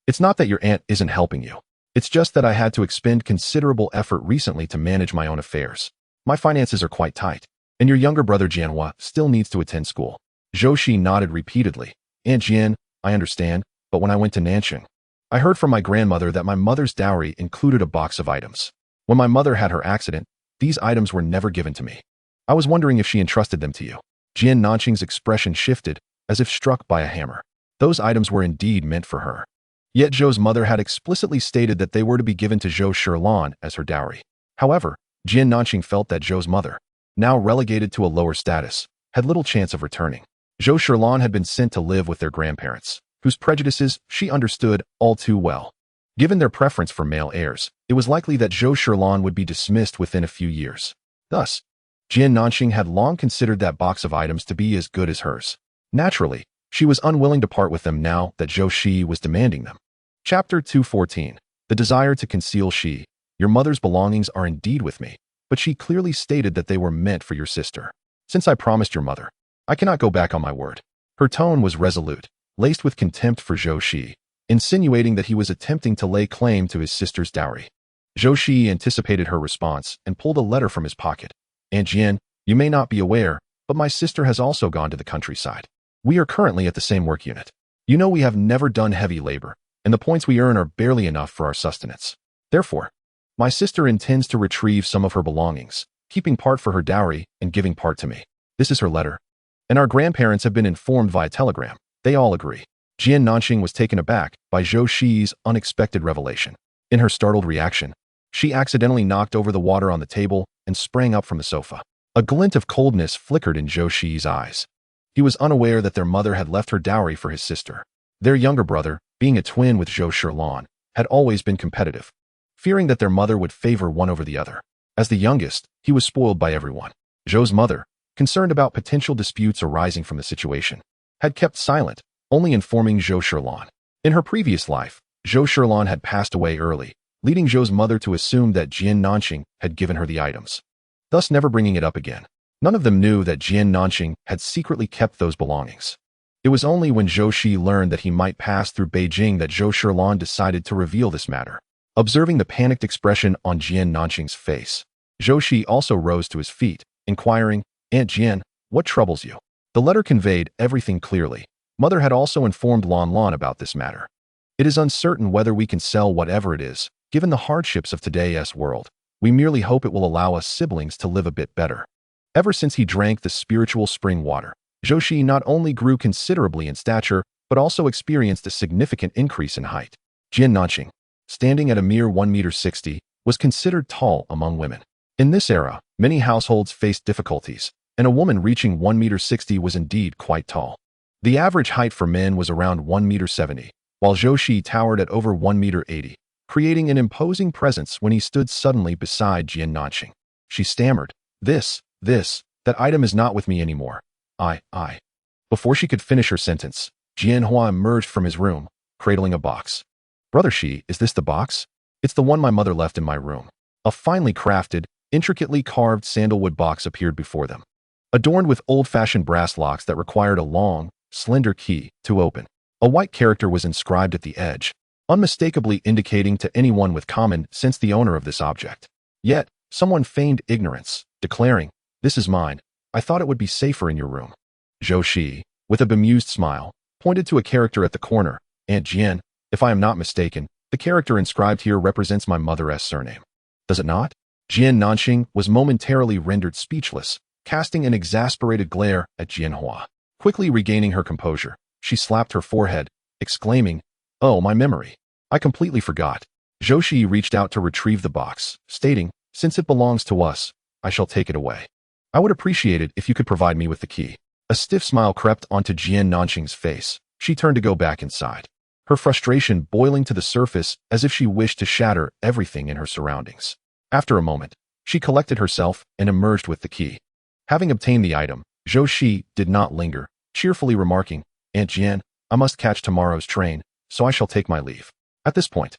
It's not that your aunt isn't helping you. It's just that I had to expend considerable effort recently to manage my own affairs. My finances are quite tight, and your younger brother Jianhua still needs to attend school." Zhou Shiyi nodded repeatedly. "Aunt Jian, I understand, but when I went to Nanxing, I heard from my grandmother that my mother's dowry included a box of items. When my mother had her accident, these items were never given to me. I was wondering if she entrusted them to you." Jian Nanxing's expression shifted, as if struck by a hammer. Those items were indeed meant for her. Yet Zhou's mother had explicitly stated that they were to be given to Zhou Shilan as her dowry. However, Jian Nanxing felt that Zhou's mother, now relegated to a lower status, had little chance of returning. Zhou Shilan had been sent to live with their grandparents, whose prejudices she understood all too well. Given their preference for male heirs, it was likely that Zhou Shilan would be dismissed within a few years. Thus, Jian Nanxing had long considered that box of items to be as good as hers. Naturally, she was unwilling to part with them now that Zhou Shiyi was demanding them. Chapter 214. The desire to conceal Shi. "Your mother's belongings are indeed with me, but she clearly stated that they were meant for your sister. Since I promised your mother, I cannot go back on my word." Her tone was resolute, laced with contempt for Zhou Shiyi, insinuating that he was attempting to lay claim to his sister's dowry. Zhou Shiyi anticipated her response and pulled a letter from his pocket. "Aunt Jian, you may not be aware, but my sister has also gone to the countryside. We are currently at the same work unit. You know we have never done heavy labor, and the points we earn are barely enough for our sustenance. Therefore, my sister intends to retrieve some of her belongings, keeping part for her dowry and giving part to me. This is her letter. And our grandparents have been informed via telegram. They all agree." Jian Nanxing was taken aback by Zhou Shiyi's unexpected revelation. In her startled reaction, she accidentally knocked over the water on the table and sprang up from the sofa. A glint of coldness flickered in Zhou Shiyi's eyes. He was unaware that their mother had left her dowry for his sister. Their younger brother, being a twin with Zhou Shilan, had always been competitive, fearing that their mother would favor one over the other. As the youngest, he was spoiled by everyone. Zhou's mother, concerned about potential disputes arising from the situation, had kept silent, only informing Zhou Shilan. In her previous life, Zhou Shilan had passed away early, leading Zhou's mother to assume that Jian Nanxing had given her the items, thus never bringing it up again. None of them knew that Jian Nanxing had secretly kept those belongings. It was only when Zhou Shiyi learned that he might pass through Beijing that Zhou Shilan decided to reveal this matter. Observing the panicked expression on Jian Nanxing's face, Zhou Shiyi also rose to his feet, inquiring, "Aunt Jian, what troubles you?" The letter conveyed everything clearly. Mother had also informed Lan Lan about this matter. "It is uncertain whether we can sell whatever it is, given the hardships of today's world. We merely hope it will allow us siblings to live a bit better." Ever since he drank the spiritual spring water, Zhou Shiyi not only grew considerably in stature, but also experienced a significant increase in height. Jian Nanxing, standing at a mere 1.60 m, was considered tall among women. In this era, many households faced difficulties, and a woman reaching 1.60 m was indeed quite tall. The average height for men was around 1.70 m, while Zhou Shiyi towered at over 1.80 m, creating an imposing presence when he stood suddenly beside Jian Nanxing. She stammered, That item is not with me anymore. I. Before she could finish her sentence, Jianhua emerged from his room, cradling a box. "Brother Shi, is this the box?" "It's the one my mother left in my room." A finely crafted, intricately carved sandalwood box appeared before them, adorned with old-fashioned brass locks that required a long, slender key to open. A white character was inscribed at the edge, unmistakably indicating to anyone with common sense the owner of this object. Yet, someone feigned ignorance, declaring, "This is mine. I thought it would be safer in your room." Zhou Shiyi, with a bemused smile, pointed to a character at the corner. "Aunt Jian, if I am not mistaken, the character inscribed here represents my mother's surname. Does it not?" Jian Nanxing was momentarily rendered speechless, casting an exasperated glare at Jianhua. Quickly regaining her composure, she slapped her forehead, exclaiming, "Oh, my memory. I completely forgot." Zhou Shiyi reached out to retrieve the box, stating, "Since it belongs to us, I shall take it away. I would appreciate it if you could provide me with the key." A stiff smile crept onto Jian Nanxing's face. She turned to go back inside, her frustration boiling to the surface as if she wished to shatter everything in her surroundings. After a moment, she collected herself and emerged with the key. Having obtained the item, Zhou Shiyi did not linger, cheerfully remarking, "Aunt Jian, I must catch tomorrow's train, so I shall take my leave." At this point,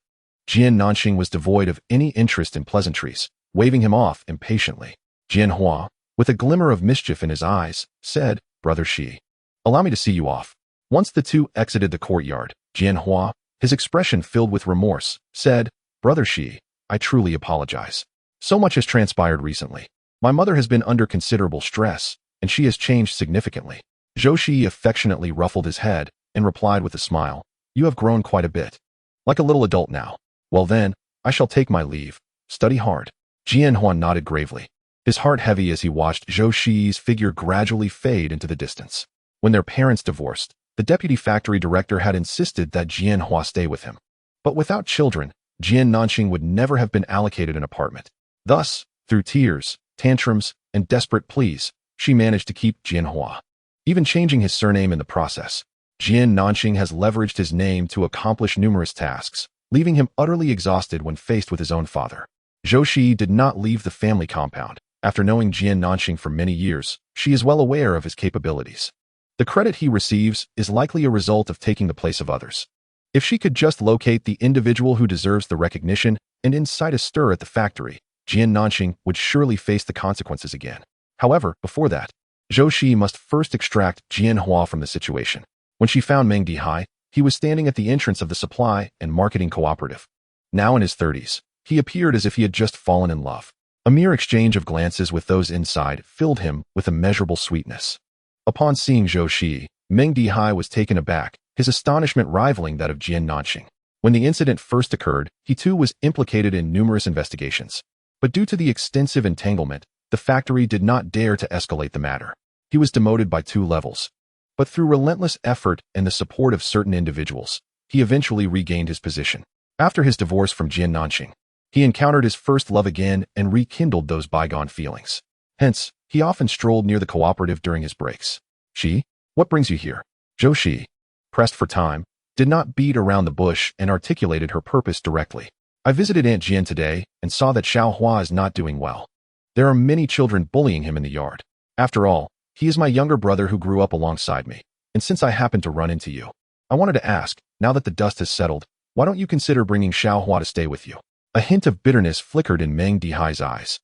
Jian Nanxing was devoid of any interest in pleasantries, waving him off impatiently. Jianhua, with a glimmer of mischief in his eyes, said, "Brother Shi, allow me to see you off." Once the two exited the courtyard, Jianhua, his expression filled with remorse, said, "Brother Shi, I truly apologize. So much has transpired recently. My mother has been under considerable stress, and she has changed significantly." Zhou Shiyi affectionately ruffled his head and replied with a smile, "You have grown quite a bit. Like a little adult now. Well then, I shall take my leave. Study hard." Jianhua nodded gravely, his heart heavy as he watched Zhou Shiyi's figure gradually fade into the distance. When their parents divorced, the deputy factory director had insisted that Jianhua stay with him. But without children, Jian Nanxing would never have been allocated an apartment. Thus, through tears, tantrums, and desperate pleas, she managed to keep Jianhua, even changing his surname in the process. Jian Nanxing has leveraged his name to accomplish numerous tasks, leaving him utterly exhausted when faced with his own father. Zhou Shiyi did not leave the family compound. After knowing Jian Nanxing for many years, she is well aware of his capabilities. The credit he receives is likely a result of taking the place of others. If she could just locate the individual who deserves the recognition and incite a stir at the factory, Jian Nanxing would surely face the consequences again. However, before that, Zhou Shiyi must first extract Jianhua from the situation. When she found Meng Dihai, he was standing at the entrance of the supply and marketing cooperative. Now in his 30s, he appeared as if he had just fallen in love. A mere exchange of glances with those inside filled him with immeasurable sweetness. Upon seeing Zhou Shiyi, Meng Dihai was taken aback, his astonishment rivaling that of Jian Nanxing. When the incident first occurred, he too was implicated in numerous investigations. But due to the extensive entanglement, the factory did not dare to escalate the matter. He was demoted by 2 levels. But through relentless effort and the support of certain individuals, he eventually regained his position. After his divorce from Jian Nanxing, he encountered his first love again and rekindled those bygone feelings. Hence, he often strolled near the cooperative during his breaks. "Shi, what brings you here?" Zhou Shiyi, pressed for time, did not beat around the bush and articulated her purpose directly. "I visited Aunt Jian today and saw that Xiaohua is not doing well. There are many children bullying him in the yard. After all, he is my younger brother who grew up alongside me, and since I happened to run into you, I wanted to ask, now that the dust has settled, why don't you consider bringing Xiaohua to stay with you?" A hint of bitterness flickered in Meng Dihai's eyes.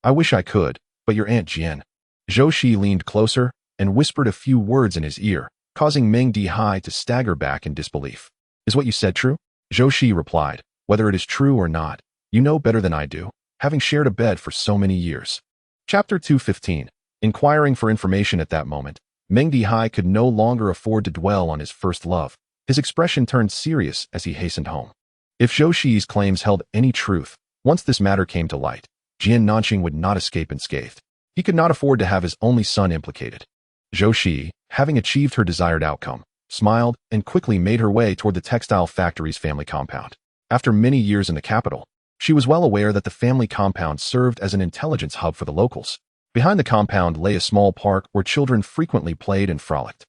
"I wish I could, but your Aunt Jian." Zhou Shiyi leaned closer and whispered a few words in his ear, causing Meng Dihai to stagger back in disbelief. "Is what you said true?" Zhou Shiyi replied, "Whether it is true or not, you know better than I do, having shared a bed for so many years." Chapter 215. Inquiring for information at that moment, Meng Dihai could no longer afford to dwell on his first love. His expression turned serious as he hastened home. If Zhou Shiyi's claims held any truth, once this matter came to light, Jian Nanxing would not escape unscathed. He could not afford to have his only son implicated. Zhou Shiyi, having achieved her desired outcome, smiled and quickly made her way toward the textile factory's family compound. After many years in the capital, she was well aware that the family compound served as an intelligence hub for the locals. Behind the compound lay a small park where children frequently played and frolicked.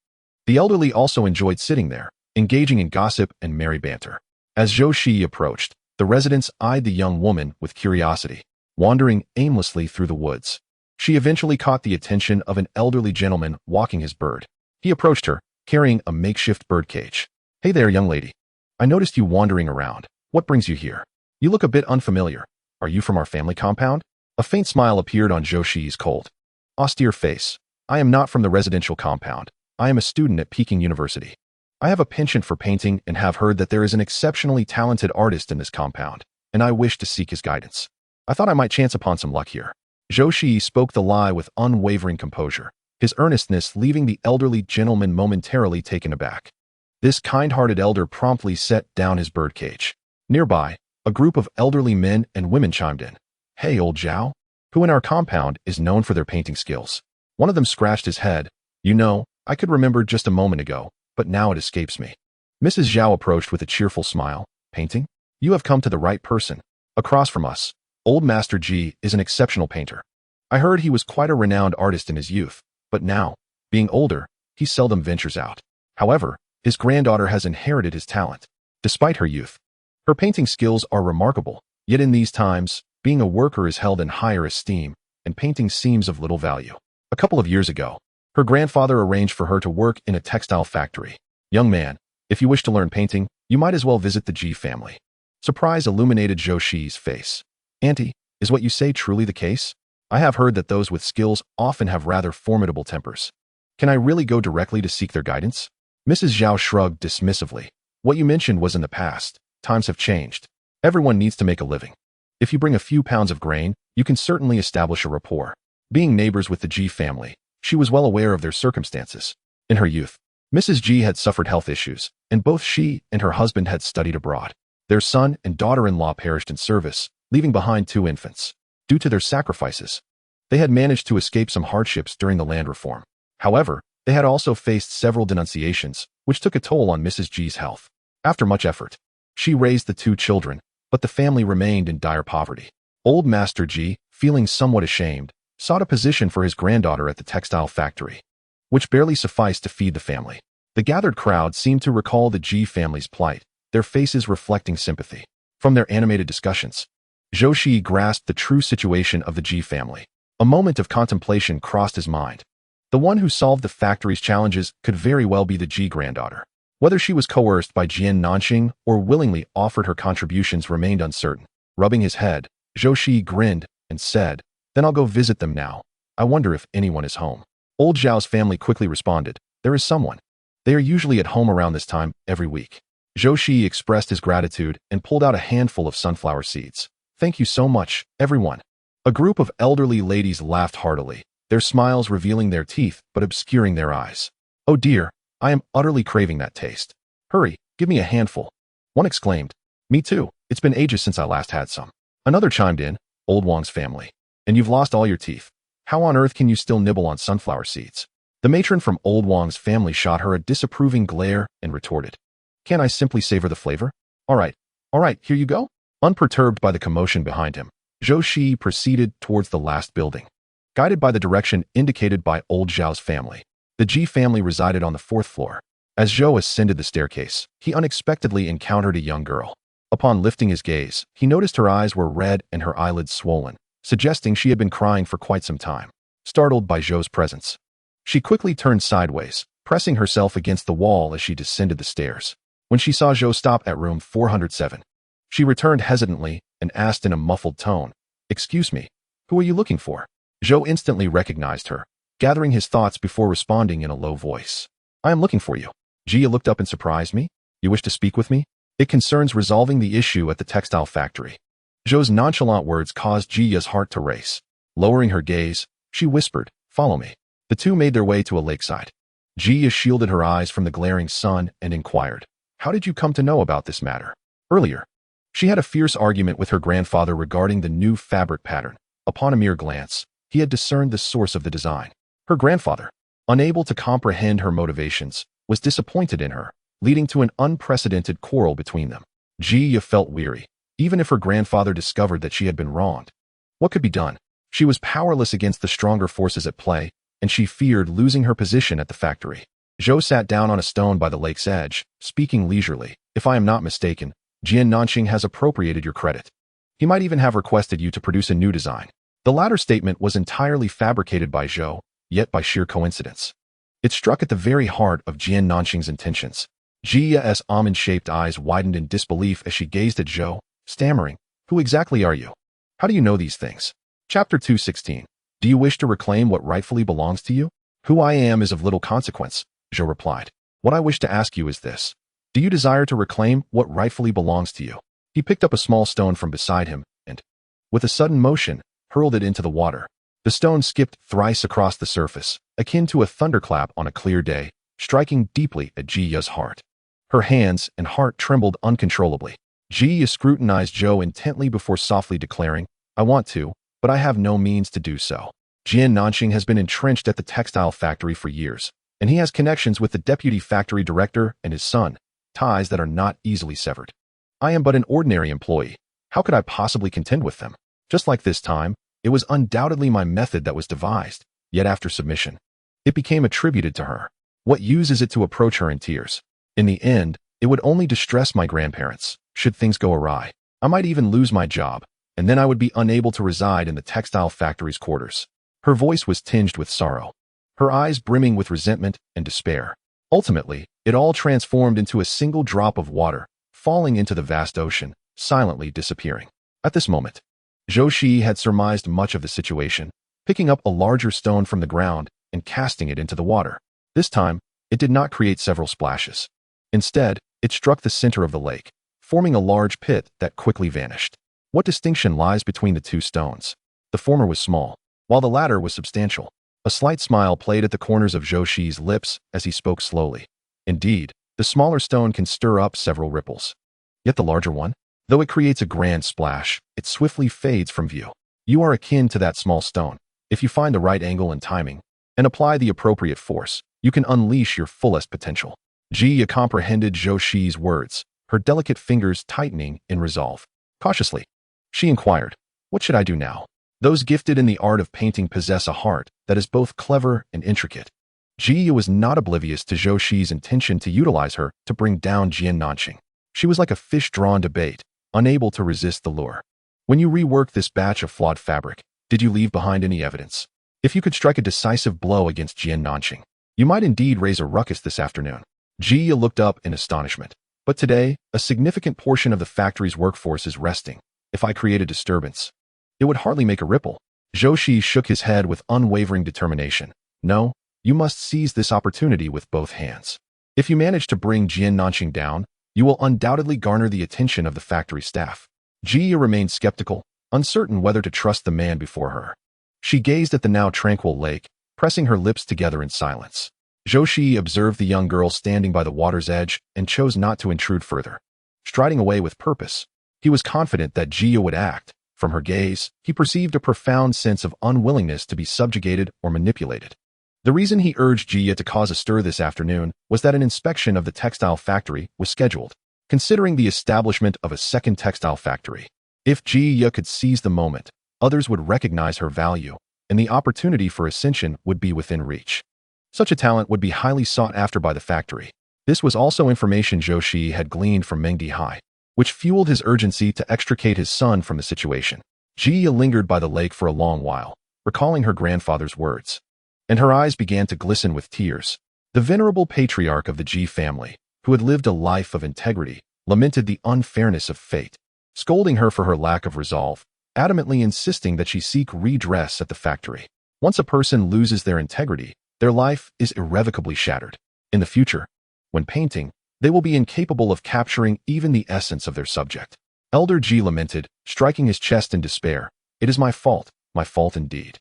The elderly also enjoyed sitting there, engaging in gossip and merry banter. As Zhou Shiyi approached, the residents eyed the young woman with curiosity, wandering aimlessly through the woods. She eventually caught the attention of an elderly gentleman walking his bird. He approached her, carrying a makeshift bird cage. "Hey there, young lady. I noticed you wandering around. What brings you here? You look a bit unfamiliar." Are you from our family compound? A faint smile appeared on Zhou Shiyi's cold, austere face. I am not from the residential compound. I am a student at Peking University. I have a penchant for painting and have heard that there is an exceptionally talented artist in this compound, and I wish to seek his guidance. I thought I might chance upon some luck here. Zhou Shiyi spoke the lie with unwavering composure, his earnestness leaving the elderly gentleman momentarily taken aback. This kind-hearted elder promptly set down his birdcage. Nearby, a group of elderly men and women chimed in. Hey, old Zhao, who in our compound is known for their painting skills. One of them scratched his head. You know, I could remember just a moment ago, but now it escapes me. Mrs. Zhao approached with a cheerful smile. Painting? You have come to the right person. Across from us, old Master Ji is an exceptional painter. I heard he was quite a renowned artist in his youth, but now, being older, he seldom ventures out. However, his granddaughter has inherited his talent. Despite her youth, her painting skills are remarkable, yet in these times, being a worker is held in higher esteem, and painting seems of little value. A couple of years ago, her grandfather arranged for her to work in a textile factory. Young man, if you wish to learn painting, you might as well visit the Ji family. Surprise illuminated Zhou Shiyi's face. Auntie, is what you say truly the case? I have heard that those with skills often have rather formidable tempers. Can I really go directly to seek their guidance? Mrs. Zhao shrugged dismissively. What you mentioned was in the past. Times have changed. Everyone needs to make a living. If you bring a few pounds of grain, you can certainly establish a rapport. Being neighbors with the Ji family, she was well aware of their circumstances. In her youth, Mrs. Ji had suffered health issues, and both she and her husband had studied abroad. Their son and daughter-in-law perished in service, leaving behind 2 infants. Due to their sacrifices, they had managed to escape some hardships during the land reform. However, they had also faced several denunciations, which took a toll on Mrs. Ji's health. After much effort, she raised the 2 children, but the family remained in dire poverty. Old Master Ji, feeling somewhat ashamed, sought a position for his granddaughter at the textile factory, which barely sufficed to feed the family. The gathered crowd seemed to recall the Ji family's plight, their faces reflecting sympathy. From their animated discussions, Zhou Shiyi grasped the true situation of the Ji family. A moment of contemplation crossed his mind. The one who solved the factory's challenges could very well be the Ji granddaughter. Whether she was coerced by Jian Nanxing or willingly offered her contributions remained uncertain. Rubbing his head, Zhou Shiyi grinned and said, Then I'll go visit them now. I wonder if anyone is home. Old Zhao's family quickly responded, There is someone. They are usually at home around this time every week. Zhou Shiyi expressed his gratitude and pulled out a handful of sunflower seeds. Thank you so much, everyone. A group of elderly ladies laughed heartily, their smiles revealing their teeth but obscuring their eyes. Oh dear, I am utterly craving that taste. Hurry, give me a handful. One exclaimed. Me too, it's been ages since I last had some. Another chimed in, Old Wang's family. And you've lost all your teeth. How on earth can you still nibble on sunflower seeds? The matron from Old Wang's family shot her a disapproving glare and retorted. Can't I simply savor the flavor? All right, here you go. Unperturbed by the commotion behind him, Zhou Shiyi proceeded towards the last building. Guided by the direction indicated by Old Zhao's family, the Ji family resided on the 4th floor. As Zhou ascended the staircase, he unexpectedly encountered a young girl. Upon lifting his gaze, he noticed her eyes were red and her eyelids swollen, suggesting she had been crying for quite some time. Startled by Zhou's presence, she quickly turned sideways, pressing herself against the wall as she descended the stairs. When she saw Zhou stop at room 407, she returned hesitantly and asked in a muffled tone, Excuse me, who are you looking for? Zhou instantly recognized her, gathering his thoughts before responding in a low voice. I am looking for you. Jia looked up and surprised me. You wish to speak with me? It concerns resolving the issue at the textile factory. Zhou's nonchalant words caused Jiya's heart to race. Lowering her gaze, she whispered, Follow me. The two made their way to a lakeside. Jiya shielded her eyes from the glaring sun and inquired, How did you come to know about this matter? Earlier, she had a fierce argument with her grandfather regarding the new fabric pattern. Upon a mere glance, he had discerned the source of the design. Her grandfather, unable to comprehend her motivations, was disappointed in her, leading to an unprecedented quarrel between them. Jiya felt weary, even if her grandfather discovered that she had been wronged. What could be done? She was powerless against the stronger forces at play, and she feared losing her position at the factory. Zhou sat down on a stone by the lake's edge, speaking leisurely. If I am not mistaken, Jian Nanxing has appropriated your credit. He might even have requested you to produce a new design. The latter statement was entirely fabricated by Zhou, yet by sheer coincidence. It struck at the very heart of Jian Nanxing's intentions. Jia's almond-shaped eyes widened in disbelief as she gazed at Zhou, stammering, Who exactly are you? How do you know these things? Chapter 216. Do you wish to reclaim what rightfully belongs to you? Who I am is of little consequence, Zhou replied. What I wish to ask you is this. Do you desire to reclaim what rightfully belongs to you? He picked up a small stone from beside him and, with a sudden motion, hurled it into the water. The stone skipped thrice across the surface, akin to a thunderclap on a clear day, striking deeply at Jiya's heart. Her hands and heart trembled uncontrollably. Jiya scrutinized Zhou intently before softly declaring, I want to, but I have no means to do so. Jian Nanxing has been entrenched at the textile factory for years, and he has connections with the deputy factory director and his son, ties that are not easily severed. I am but an ordinary employee. How could I possibly contend with them? Just like this time, it was undoubtedly my method that was devised, yet after submission, it became attributed to her. What use is it to approach her in tears? In the end, it would only distress my grandparents. Should things go awry, I might even lose my job, and then I would be unable to reside in the textile factory's quarters. Her voice was tinged with sorrow, her eyes brimming with resentment and despair. Ultimately, it all transformed into a single drop of water, falling into the vast ocean, silently disappearing. At this moment, Zhou Shiyi had surmised much of the situation, picking up a larger stone from the ground and casting it into the water. This time, it did not create several splashes. Instead, it struck the center of the lake, forming a large pit that quickly vanished. What distinction lies between the two stones? The former was small, while the latter was substantial. A slight smile played at the corners of Zhou Shiyi's lips as he spoke slowly. Indeed, the smaller stone can stir up several ripples. Yet the larger one, though it creates a grand splash, it swiftly fades from view. You are akin to that small stone. If you find the right angle and timing, and apply the appropriate force, you can unleash your fullest potential. Jiya comprehended Zhou Shiyi's words, her delicate fingers tightening in resolve. Cautiously, she inquired, what should I do now? Those gifted in the art of painting possess a heart that is both clever and intricate. Jiya was not oblivious to Zhou Shiyi's intention to utilize her to bring down Jian Nanxing. She was like a fish drawn to bait, unable to resist the lure. When you reworked this batch of flawed fabric, did you leave behind any evidence? If you could strike a decisive blow against Jian Nanxing, you might indeed raise a ruckus this afternoon. Jiya looked up in astonishment. But today, a significant portion of the factory's workforce is resting. If I create a disturbance, it would hardly make a ripple. Zhou Shiyi shook his head with unwavering determination. No, you must seize this opportunity with both hands. If you manage to bring Jian Nanxing down, you will undoubtedly garner the attention of the factory staff. Jiya remained skeptical, uncertain whether to trust the man before her. She gazed at the now tranquil lake, pressing her lips together in silence. Zhou Shiyi observed the young girl standing by the water's edge and chose not to intrude further. Striding away with purpose, he was confident that Jiya would act. From her gaze, he perceived a profound sense of unwillingness to be subjugated or manipulated. The reason he urged Jiya to cause a stir this afternoon was that an inspection of the textile factory was scheduled, considering the establishment of a second textile factory. If Jiya could seize the moment, others would recognize her value, and the opportunity for ascension would be within reach. Such a talent would be highly sought after by the factory. This was also information Zhou Shiyi had gleaned from Mengdi Hai, which fueled his urgency to extricate his son from the situation. Jiya lingered by the lake for a long while, recalling her grandfather's words, and her eyes began to glisten with tears. The venerable patriarch of the Ji family, who had lived a life of integrity, lamented the unfairness of fate, scolding her for her lack of resolve, adamantly insisting that she seek redress at the factory. Once a person loses their integrity, their life is irrevocably shattered. In the future, when painting, they will be incapable of capturing even the essence of their subject. Elder Ji lamented, striking his chest in despair. It is my fault indeed.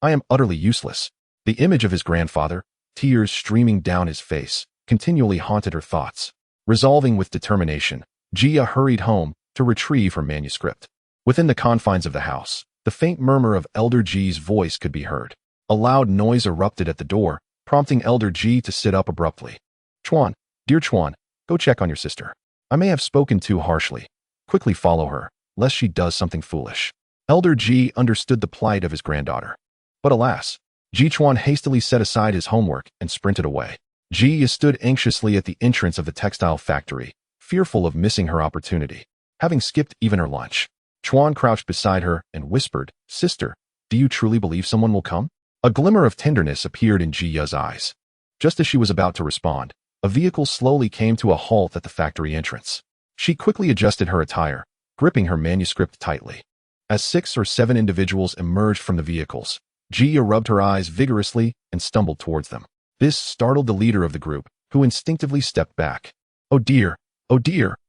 I am utterly useless. The image of his grandfather, tears streaming down his face, continually haunted her thoughts. Resolving with determination, Jiya hurried home to retrieve her manuscript. Within the confines of the house, the faint murmur of Elder Ji's voice could be heard. A loud noise erupted at the door, prompting Elder Ji to sit up abruptly. Chuan, dear Chuan, go check on your sister. I may have spoken too harshly. Quickly follow her, lest she does something foolish. Elder Ji understood the plight of his granddaughter. But alas, Ji Chuan hastily set aside his homework and sprinted away. Ji stood anxiously at the entrance of the textile factory, fearful of missing her opportunity. Having skipped even her lunch, Chuan crouched beside her and whispered, Sister, do you truly believe someone will come? A glimmer of tenderness appeared in Jiya's eyes. Just as she was about to respond, a vehicle slowly came to a halt at the factory entrance. She quickly adjusted her attire, gripping her manuscript tightly. As 6 or 7 individuals emerged from the vehicles, Jia rubbed her eyes vigorously and stumbled towards them. This startled the leader of the group, who instinctively stepped back. Oh dear,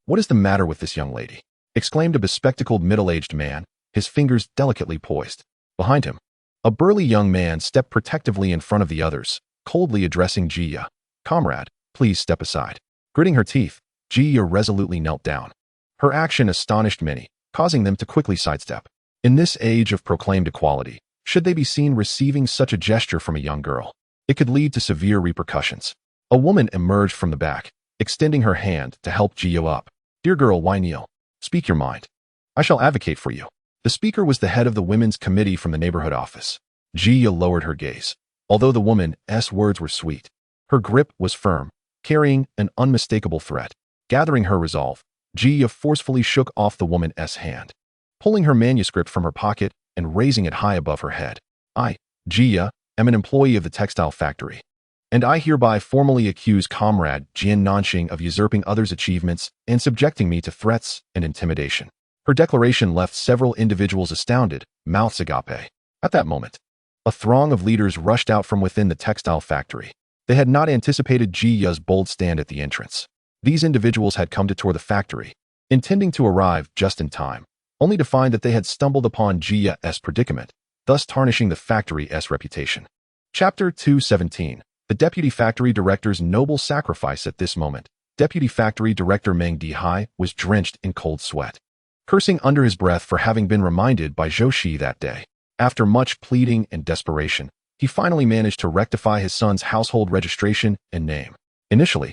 what is the matter with this young lady?" exclaimed a bespectacled middle-aged man, his fingers delicately poised. Behind him, a burly young man stepped protectively in front of the others, coldly addressing Jia. "Comrade, please step aside." Gritting her teeth, Jia resolutely knelt down. Her action astonished many, causing them to quickly sidestep. In this age of proclaimed equality, should they be seen receiving such a gesture from a young girl, it could lead to severe repercussions. A woman emerged from the back, extending her hand to help Jia up. "Dear girl, why kneel? Speak your mind. I shall advocate for you." The speaker was the head of the women's committee from the neighborhood office. Jia lowered her gaze. Although the woman's words were sweet, her grip was firm, carrying an unmistakable threat. Gathering her resolve, Jia forcefully shook off the woman's hand, pulling her manuscript from her pocket and raising it high above her head. "I, Jia, am an employee of the textile factory, and I hereby formally accuse Comrade Jian Nanxing of usurping others' achievements and subjecting me to threats and intimidation." Her declaration left several individuals astounded, mouths agape. At that moment, a throng of leaders rushed out from within the textile factory. They had not anticipated Jiya's bold stand at the entrance. These individuals had come to tour the factory, intending to arrive just in time, only to find that they had stumbled upon Jiya's predicament, thus tarnishing the factory's reputation. Chapter 217. The Deputy Factory Director's Noble Sacrifice. At this moment, Deputy Factory Director Meng Dihai was drenched in cold sweat, cursing under his breath for having been reminded by Zhou Shiyi that day. After much pleading and desperation, he finally managed to rectify his son's household registration and name. Initially,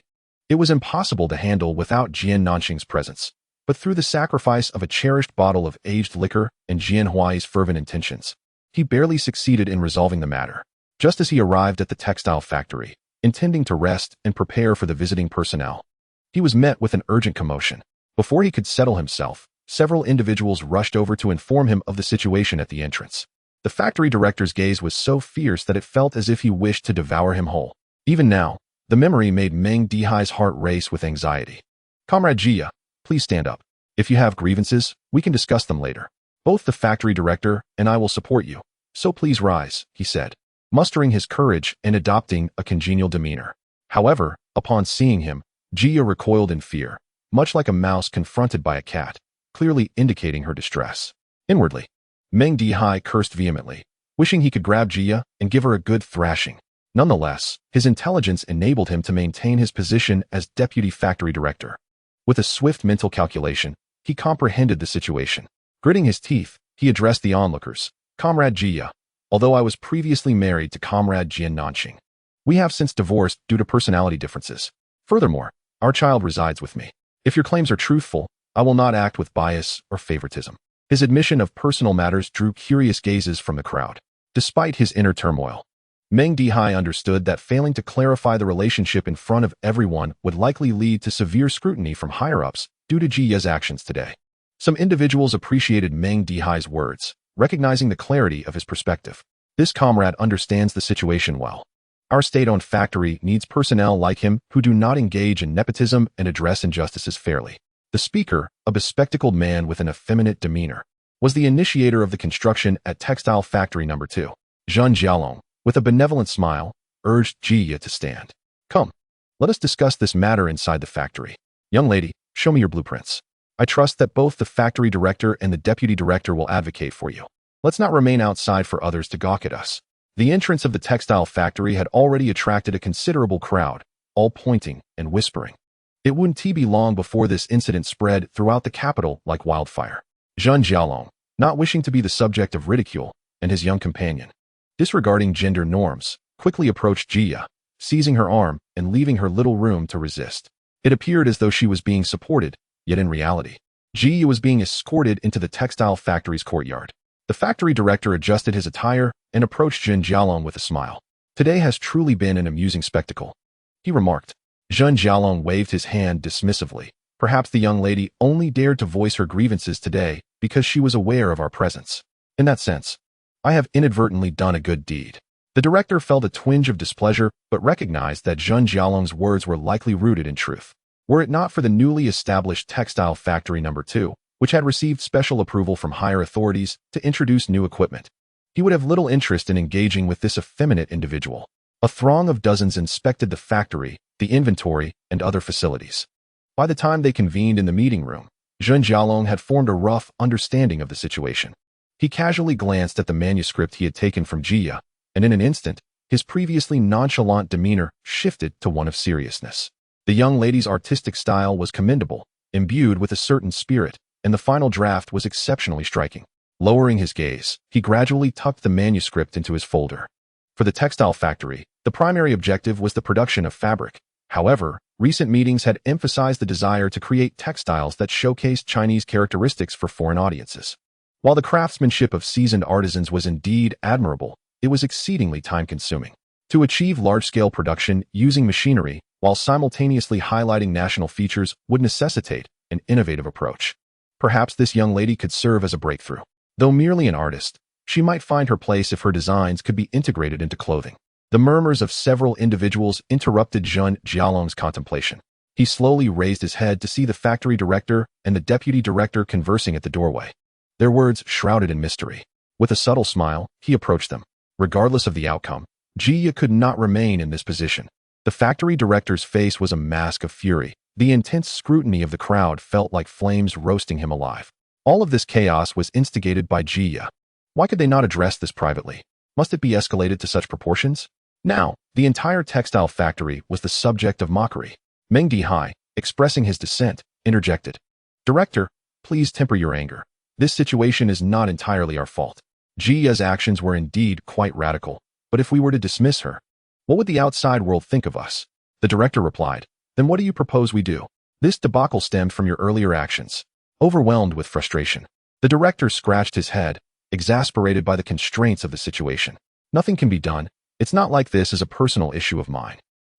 it was impossible to handle without Jian Nanxing's presence, but through the sacrifice of a cherished bottle of aged liquor and Jian Huai's fervent intentions, he barely succeeded in resolving the matter. Just as he arrived at the textile factory, intending to rest and prepare for the visiting personnel, he was met with an urgent commotion. Before he could settle himself, several individuals rushed over to inform him of the situation at the entrance. The factory director's gaze was so fierce that it felt as if he wished to devour him whole. Even now, the memory made Meng Dihai's heart race with anxiety. "Comrade Jia, please stand up. If you have grievances, we can discuss them later. Both the factory director and I will support you, so please rise," he said, mustering his courage and adopting a congenial demeanor. However, upon seeing him, Jia recoiled in fear, much like a mouse confronted by a cat, clearly indicating her distress. Inwardly, Meng Dihai cursed vehemently, wishing he could grab Jia and give her a good thrashing. Nonetheless, his intelligence enabled him to maintain his position as deputy factory director. With a swift mental calculation, he comprehended the situation. Gritting his teeth, he addressed the onlookers. "Comrade Jia, although I was previously married to Comrade Jian Nanxing, we have since divorced due to personality differences. Furthermore, our child resides with me. If your claims are truthful, I will not act with bias or favoritism." His admission of personal matters drew curious gazes from the crowd. Despite his inner turmoil, Meng Dihai understood that failing to clarify the relationship in front of everyone would likely lead to severe scrutiny from higher-ups due to Jiya's actions today. Some individuals appreciated Meng Dihai's words, recognizing the clarity of his perspective. "This comrade understands the situation well. Our state-owned factory needs personnel like him who do not engage in nepotism and address injustices fairly." The speaker, a bespectacled man with an effeminate demeanor, was the initiator of the construction at Textile Factory No. 2. Zhun Jialong, with a benevolent smile, urged Jia to stand. "Come, let us discuss this matter inside the factory. Young lady, show me your blueprints. I trust that both the factory director and the deputy director will advocate for you. Let's not remain outside for others to gawk at us." The entrance of the textile factory had already attracted a considerable crowd, all pointing and whispering. It wouldn't be long before this incident spread throughout the capital like wildfire. Zhun Jialong, not wishing to be the subject of ridicule, and his young companion, disregarding gender norms, quickly approached Jia, seizing her arm and leaving her little room to resist. It appeared as though she was being supported, yet in reality, Jia was being escorted into the textile factory's courtyard. The factory director adjusted his attire and approached Zhun Jialong with a smile. "Today has truly been an amusing spectacle," he remarked. Zhun Jialong waved his hand dismissively. Perhaps the young lady only dared to voice her grievances today because she was aware of our presence. In that sense, I have inadvertently done a good deed. The director felt a twinge of displeasure, but recognized that Zhun Jialong's words were likely rooted in truth. Were it not for the newly established textile factory No. 2, which had received special approval from higher authorities to introduce new equipment. He would have little interest in engaging with this effeminate individual. A throng of dozens inspected the factory, the inventory, and other facilities. By the time they convened in the meeting room, Zhou Shiyi had formed a rough understanding of the situation. He casually glanced at the manuscript he had taken from Jia, and in an instant, his previously nonchalant demeanor shifted to one of seriousness. The young lady's artistic style was commendable, imbued with a certain spirit, and the final draft was exceptionally striking. Lowering his gaze, he gradually tucked the manuscript into his folder. For the textile factory, the primary objective was the production of fabric. However, recent meetings had emphasized the desire to create textiles that showcased Chinese characteristics for foreign audiences. While the craftsmanship of seasoned artisans was indeed admirable, it was exceedingly time-consuming. To achieve large-scale production using machinery while simultaneously highlighting national features would necessitate an innovative approach. Perhaps this young lady could serve as a breakthrough. Though merely an artist, she might find her place if her designs could be integrated into clothing. The murmurs of several individuals interrupted Zhou Shiyi's contemplation. He slowly raised his head to see the factory director and the deputy director conversing at the doorway. Their words shrouded in mystery. With a subtle smile, he approached them. Regardless of the outcome, Jia could not remain in this position. The factory director's face was a mask of fury. The intense scrutiny of the crowd felt like flames roasting him alive. All of this chaos was instigated by Jia. Why could they not address this privately? Must it be escalated to such proportions? Now, the entire textile factory was the subject of mockery. Meng Dihai, expressing his dissent, interjected. Director, please temper your anger. This situation is not entirely our fault. Jia's actions were indeed quite radical, but if we were to dismiss her, what would the outside world think of us? The director replied, then what do you propose we do? This debacle stemmed from your earlier actions. Overwhelmed with frustration, the director scratched his head, exasperated by the constraints of the situation. Nothing can be done. It's not like this is a personal issue of mine.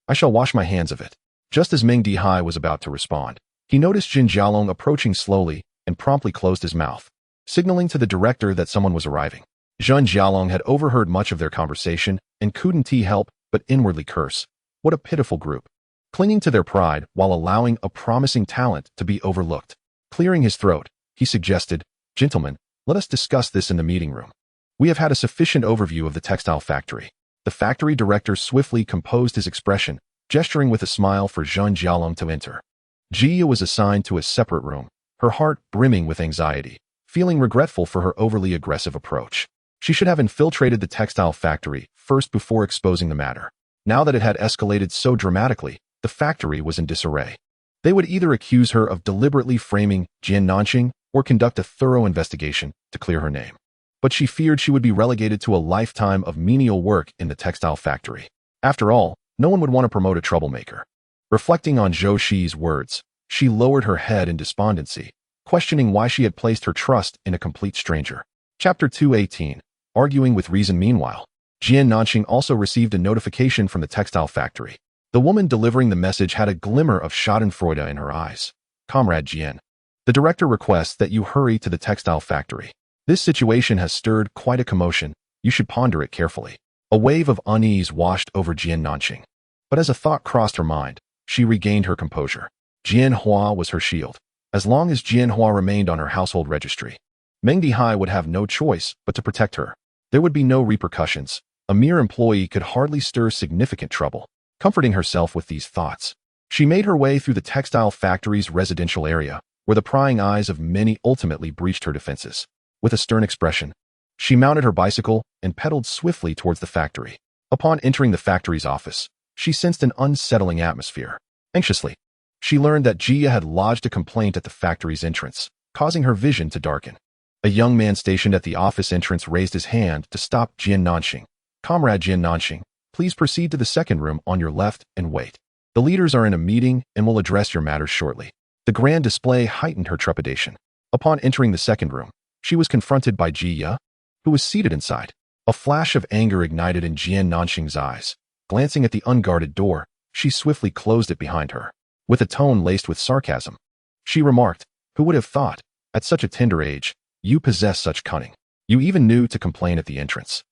I shall wash my hands of it. Just as Meng Dihai was about to respond, he noticed Zhou Shiyi approaching slowly and promptly closed his mouth, signaling to the director that someone was arriving. Zhou Shiyi had overheard much of their conversation and couldn't help but inwardly curse. What a pitiful group, clinging to their pride while allowing a promising talent to be overlooked. Clearing his throat, he suggested, Gentlemen, let us discuss this in the meeting room. We have had a sufficient overview of the textile factory. The factory director swiftly composed his expression, gesturing with a smile for Zhou Shiyi to enter. Jia was assigned to a separate room, her heart brimming with anxiety, feeling regretful for her overly aggressive approach. She should have infiltrated the textile factory first before exposing the matter. Now that it had escalated so dramatically, the factory was in disarray. They would either accuse her of deliberately framing Jian Nanqing or conduct a thorough investigation to clear her name. But she feared she would be relegated to a lifetime of menial work in the textile factory. After all, no one would want to promote a troublemaker. Reflecting on Zhou Shiyi's words, she lowered her head in despondency, questioning why she had placed her trust in a complete stranger. Chapter 218. Arguing with Reason. Meanwhile, Jian Nanqing also received a notification from the textile factory. The woman delivering the message had a glimmer of schadenfreude in her eyes. Comrade Jian, the director requests that you hurry to the textile factory. This situation has stirred quite a commotion. You should ponder it carefully. A wave of unease washed over Jian Nanqing. But as a thought crossed her mind, she regained her composure. Jian Hua was her shield. As long as Jian Hua remained on her household registry, Meng Dihai would have no choice but to protect her. There would be no repercussions. A mere employee could hardly stir significant trouble. Comforting herself with these thoughts, she made her way through the textile factory's residential area, where the prying eyes of many ultimately breached her defenses. With a stern expression, she mounted her bicycle and pedaled swiftly towards the factory. Upon entering the factory's office, she sensed an unsettling atmosphere. Anxiously, she learned that Jia had lodged a complaint at the factory's entrance, causing her vision to darken. A young man stationed at the office entrance raised his hand to stop Jian Nanqing. Comrade Jian Nanqing, please proceed to the second room on your left and wait. The leaders are in a meeting and will address your matters shortly. The grand display heightened her trepidation. Upon entering the second room, she was confronted by Jia, who was seated inside. A flash of anger ignited in Jian Nanqing's eyes. Glancing at the unguarded door, she swiftly closed it behind her. With a tone laced with sarcasm, she remarked, who would have thought, at such a tender age, you possess such cunning. You even knew to complain at the entrance.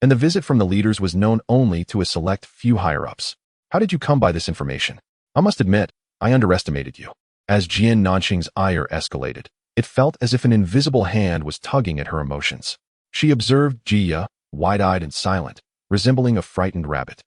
And the visit from the leaders was known only to a select few higher-ups. How did you come by this information? I must admit, I underestimated you. As Jian Nanqing's ire escalated, It felt as if an invisible hand was tugging at her emotions. She observed Jia, wide-eyed and silent, resembling a frightened rabbit.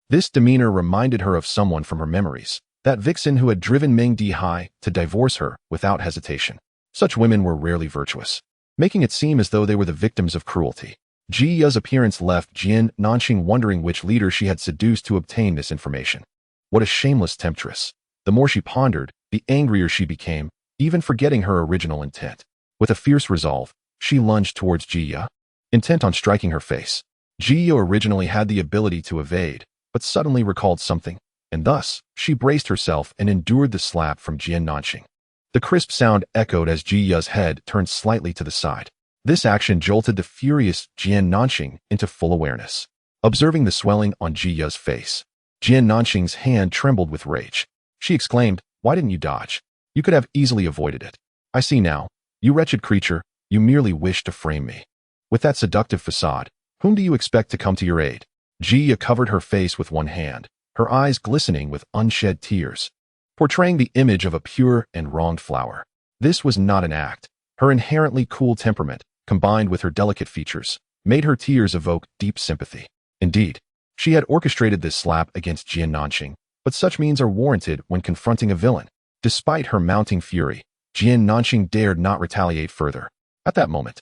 This demeanor reminded her of someone from her memories, that vixen who had driven Meng Dihai to divorce her without hesitation. Such women were rarely virtuous, making it seem as though they were the victims of cruelty. Jiya's appearance left Jian Nanqing wondering which leader she had seduced to obtain this information. What a shameless temptress. The more she pondered, the angrier she became, even forgetting her original intent. With a fierce resolve, she lunged towards Jiya, intent on striking her face. Jiya originally had the ability to evade, but suddenly recalled something, and thus, she braced herself and endured the slap from Jian Nanqing. The crisp sound echoed as Jiya's head turned slightly to the side. This action jolted the furious Jian Nanqing into full awareness. Observing the swelling on Jiya's face, Jian Nanqing's hand trembled with rage. She exclaimed, "Why didn't you dodge? You could have easily avoided it. I see now. You wretched creature, you merely wish to frame me. With that seductive facade, whom do you expect to come to your aid?" Jiya covered her face with one hand, her eyes glistening with unshed tears, portraying the image of a pure and wronged flower. This was not an act. Her inherently cool temperament, combined with her delicate features, made her tears evoke deep sympathy. Indeed, she had orchestrated this slap against Jian Nanqing, but such means are warranted when confronting a villain. Despite her mounting fury, Jian Nanqing dared not retaliate further. At that moment,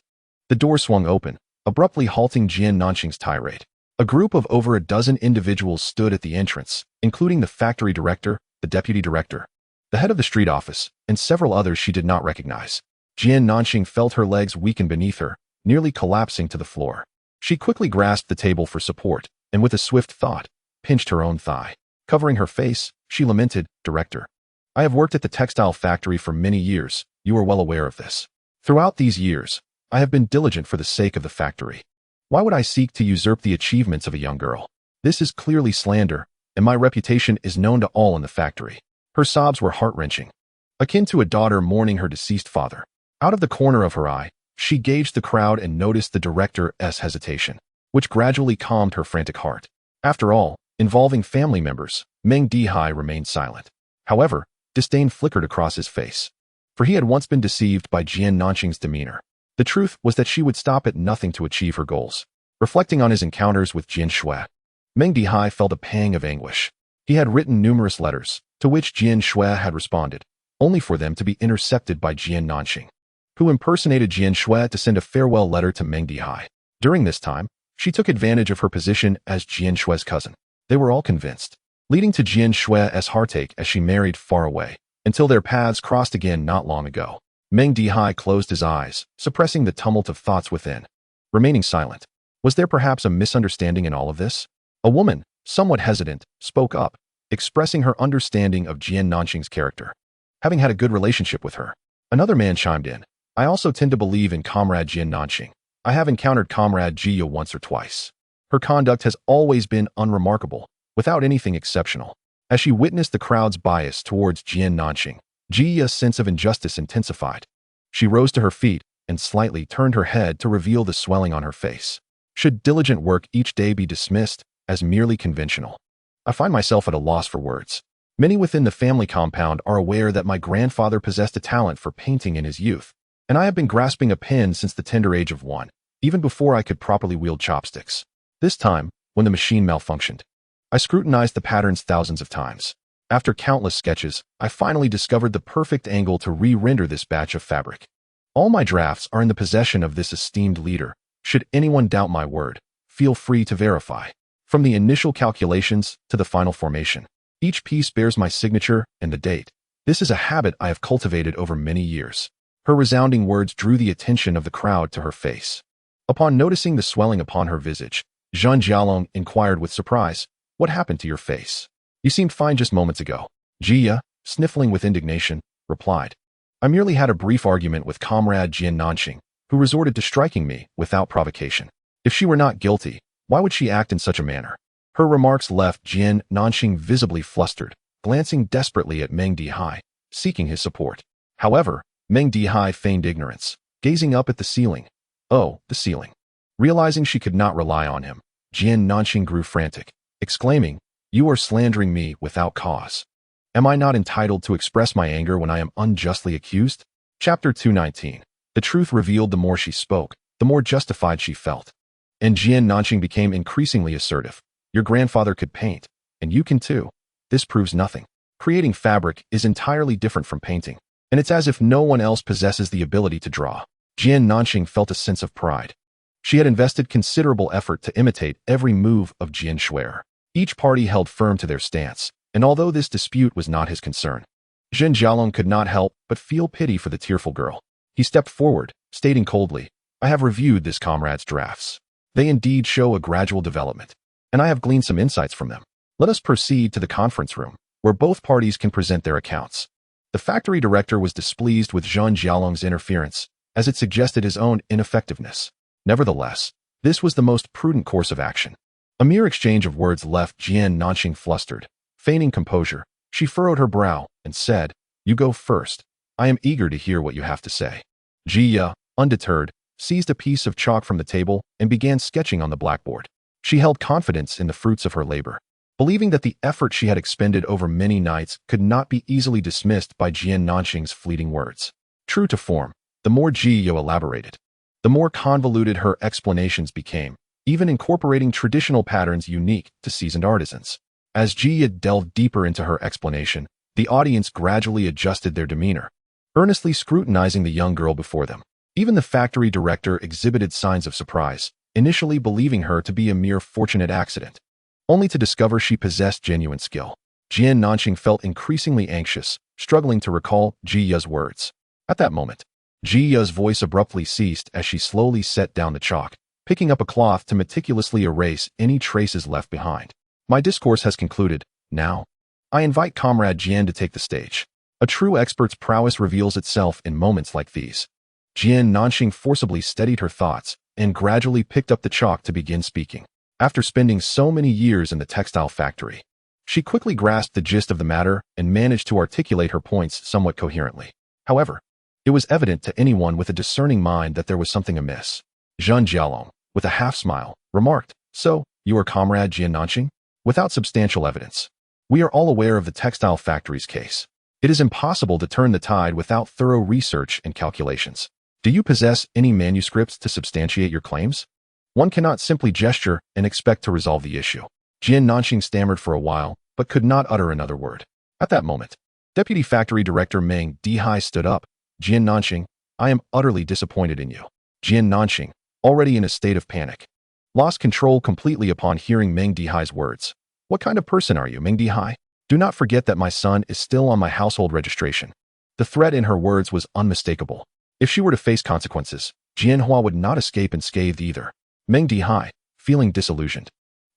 the door swung open, abruptly halting Jian Nanqing's tirade. A group of over a dozen individuals stood at the entrance, including the factory director, the deputy director, the head of the street office, and several others she did not recognize. Jian Nanqing felt her legs weaken beneath her, nearly collapsing to the floor. She quickly grasped the table for support, and with a swift thought, pinched her own thigh. Covering her face, she lamented, "Director, I have worked at the textile factory for many years. You are well aware of this. Throughout these years, I have been diligent for the sake of the factory. Why would I seek to usurp the achievements of a young girl? This is clearly slander, and my reputation is known to all in the factory." Her sobs were heart-wrenching, akin to a daughter mourning her deceased father. Out of the corner of her eye, she gauged the crowd and noticed the director's hesitation, which gradually calmed her frantic heart. After all, involving family members, Meng Dihai remained silent. However, disdain flickered across his face, for he had once been deceived by Jian Nanqing's demeanor. The truth was that she would stop at nothing to achieve her goals. Reflecting on his encounters with Jian Shui, Meng Dihai felt a pang of anguish. He had written numerous letters, to which Jian Shui had responded, only for them to be intercepted by Jian Nanqing, who impersonated Jian Shui to send a farewell letter to Meng Dihai. During this time, she took advantage of her position as Jian Shui's cousin. They were all convinced, leading to Jian Shui's heartache as she married far away, until their paths crossed again not long ago. Meng Dihai closed his eyes, suppressing the tumult of thoughts within, remaining silent. Was there perhaps a misunderstanding in all of this? A woman, somewhat hesitant, spoke up, expressing her understanding of Jian Nanqing's character, having had a good relationship with her. Another man chimed in, "I also tend to believe in Comrade Jian Nanqing. I have encountered Comrade Jiya once or twice. Her conduct has always been unremarkable, without anything exceptional." As she witnessed the crowd's bias towards Jian Nanqing, Jiya's sense of injustice intensified. She rose to her feet and slightly turned her head to reveal the swelling on her face. Should diligent work each day be dismissed as merely conventional? I find myself at a loss for words. Many within the family compound are aware that my grandfather possessed a talent for painting in his youth, and I have been grasping a pen since the tender age of 1, even before I could properly wield chopsticks. This time, when the machine malfunctioned, I scrutinized the patterns thousands of times. After countless sketches, I finally discovered the perfect angle to re-render this batch of fabric. All my drafts are in the possession of this esteemed leader. Should anyone doubt my word, feel free to verify. From the initial calculations to the final formation, each piece bears my signature and the date. This is a habit I have cultivated over many years. Her resounding words drew the attention of the crowd to her face. Upon noticing the swelling upon her visage, Zhang Jialong inquired with surprise, "What happened to your face? You seemed fine just moments ago." Jia, sniffling with indignation, replied, "I merely had a brief argument with Comrade Jian Nanqing, who resorted to striking me without provocation. If she were not guilty, why would she act in such a manner?" Her remarks left Jian Nanqing visibly flustered, glancing desperately at Meng Dihai, seeking his support. However, Meng Dihai feigned ignorance, gazing up at the ceiling. Oh, the ceiling. Realizing she could not rely on him, Jian Nanqing grew frantic, exclaiming, "You are slandering me without cause. Am I not entitled to express my anger when I am unjustly accused?" Chapter 219. The truth revealed. The more she spoke, the more justified she felt. And Jian Nanqing became increasingly assertive. Your grandfather could paint, and you can too. This proves nothing. Creating fabric is entirely different from painting, and it's as if no one else possesses the ability to draw. Jian Nanqing felt a sense of pride. She had invested considerable effort to imitate every move of Jian Shuer. Each party held firm to their stance, and although this dispute was not his concern, Zhen Jialong could not help but feel pity for the tearful girl. He stepped forward, stating coldly, I have reviewed this comrade's drafts. They indeed show a gradual development, and I have gleaned some insights from them. Let us proceed to the conference room, where both parties can present their accounts. The factory director was displeased with Zhen Jialong's interference, as it suggested his own ineffectiveness. Nevertheless, this was the most prudent course of action. A mere exchange of words left Jian Nanqing flustered. Feigning composure, she furrowed her brow and said, You go first. I am eager to hear what you have to say. Jia, undeterred, seized a piece of chalk from the table and began sketching on the blackboard. She held confidence in the fruits of her labor, believing that the effort she had expended over many nights could not be easily dismissed by Jian Nanqing's fleeting words. True to form, the more Jia elaborated, the more convoluted her explanations became, even incorporating traditional patterns unique to seasoned artisans. As Jia delved deeper into her explanation, the audience gradually adjusted their demeanor, earnestly scrutinizing the young girl before them. Even the factory director exhibited signs of surprise, initially believing her to be a mere fortunate accident, only to discover she possessed genuine skill. Jian Nanqing felt increasingly anxious, struggling to recall Jiya's words. At that moment, Jiya's voice abruptly ceased as she slowly set down the chalk, picking up a cloth to meticulously erase any traces left behind. My discourse has concluded. Now, I invite Comrade Jian to take the stage. A true expert's prowess reveals itself in moments like these. Jian Nanqing forcibly steadied her thoughts and gradually picked up the chalk to begin speaking. After spending so many years in the textile factory, she quickly grasped the gist of the matter and managed to articulate her points somewhat coherently. However, it was evident to anyone with a discerning mind that there was something amiss. Zhen Jialong, with a half-smile, remarked, So, you are Comrade Jian Nanqing? Without substantial evidence. We are all aware of the textile factory's case. It is impossible to turn the tide without thorough research and calculations. Do you possess any manuscripts to substantiate your claims? One cannot simply gesture and expect to resolve the issue. Jian Nanqing stammered for a while, but could not utter another word. At that moment, Deputy Factory Director Meng Dihai stood up. Jian Nanqing, I am utterly disappointed in you. Jian Nanqing, already in a state of panic, lost control completely upon hearing Meng Dihai's words. What kind of person are you, Meng Dihai? Do not forget that my son is still on my household registration. The threat in her words was unmistakable. If she were to face consequences, Jianhua would not escape unscathed either. Meng Dihai, feeling disillusioned,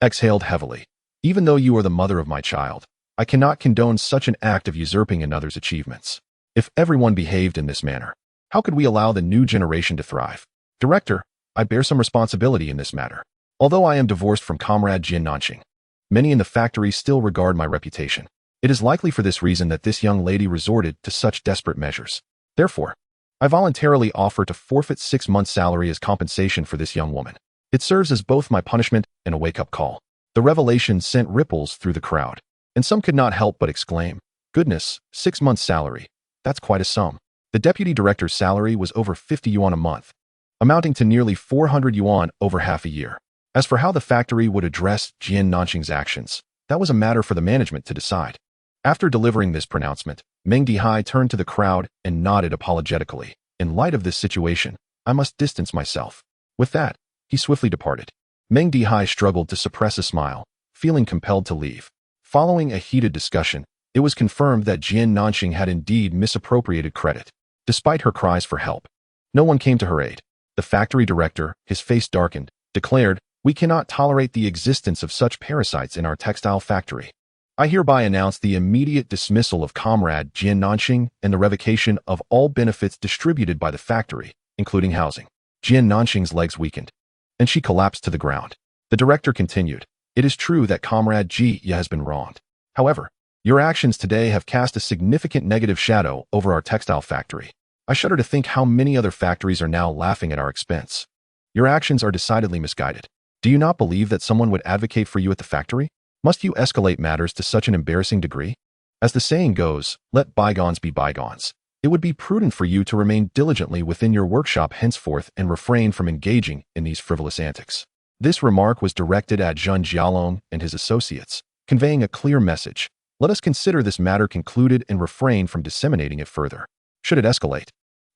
exhaled heavily. Even though you are the mother of my child, I cannot condone such an act of usurping another's achievements. If everyone behaved in this manner, how could we allow the new generation to thrive? Director, I bear some responsibility in this matter. Although I am divorced from Comrade Jian Nanqing, many in the factory still regard my reputation. It is likely for this reason that this young lady resorted to such desperate measures. Therefore, I voluntarily offer to forfeit 6 months' salary as compensation for this young woman. It serves as both my punishment and a wake-up call. The revelation sent ripples through the crowd, and some could not help but exclaim, Goodness, 6 months' salary. That's quite a sum. The deputy director's salary was over 50 yuan a month, amounting to nearly 400 yuan over half a year. As for how the factory would address Jian Nanqing's actions, that was a matter for the management to decide. After delivering this pronouncement, Meng Dihai turned to the crowd and nodded apologetically. In light of this situation, I must distance myself. With that, he swiftly departed. Meng Dihai struggled to suppress a smile, feeling compelled to leave. Following a heated discussion, it was confirmed that Jian Nanqing had indeed misappropriated credit. Despite her cries for help, no one came to her aid. The factory director, his face darkened, declared, We cannot tolerate the existence of such parasites in our textile factory. I hereby announce the immediate dismissal of Comrade Jian Nanqing and the revocation of all benefits distributed by the factory, including housing. Jian Nanqing's legs weakened, and she collapsed to the ground. The director continued, It is true that Comrade Ji has been wronged. However, your actions today have cast a significant negative shadow over our textile factory. I shudder to think how many other factories are now laughing at our expense. Your actions are decidedly misguided. Do you not believe that someone would advocate for you at the factory? Must you escalate matters to such an embarrassing degree? As the saying goes, let bygones be bygones. It would be prudent for you to remain diligently within your workshop henceforth and refrain from engaging in these frivolous antics. This remark was directed at Zhun Jialong and his associates, conveying a clear message. Let us consider this matter concluded and refrain from disseminating it further. Should it escalate,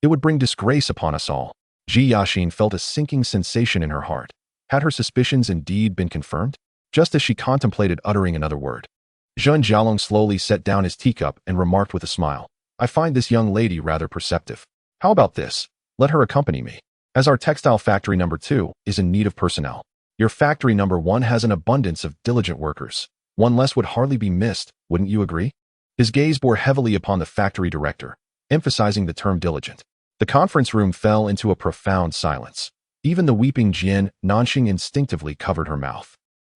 it would bring disgrace upon us all. Ji Yaxin felt a sinking sensation in her heart. Had her suspicions indeed been confirmed? Just as she contemplated uttering another word, Zhun Jialong slowly set down his teacup and remarked with a smile, I find this young lady rather perceptive. How about this? Let her accompany me, as our textile factory number 2 is in need of personnel. Your factory number 1 has an abundance of diligent workers. One less would hardly be missed, wouldn't you agree? His gaze bore heavily upon the factory director, emphasizing the term diligent. The conference room fell into a profound silence. Even the weeping Jian Nanxing instinctively covered her mouth.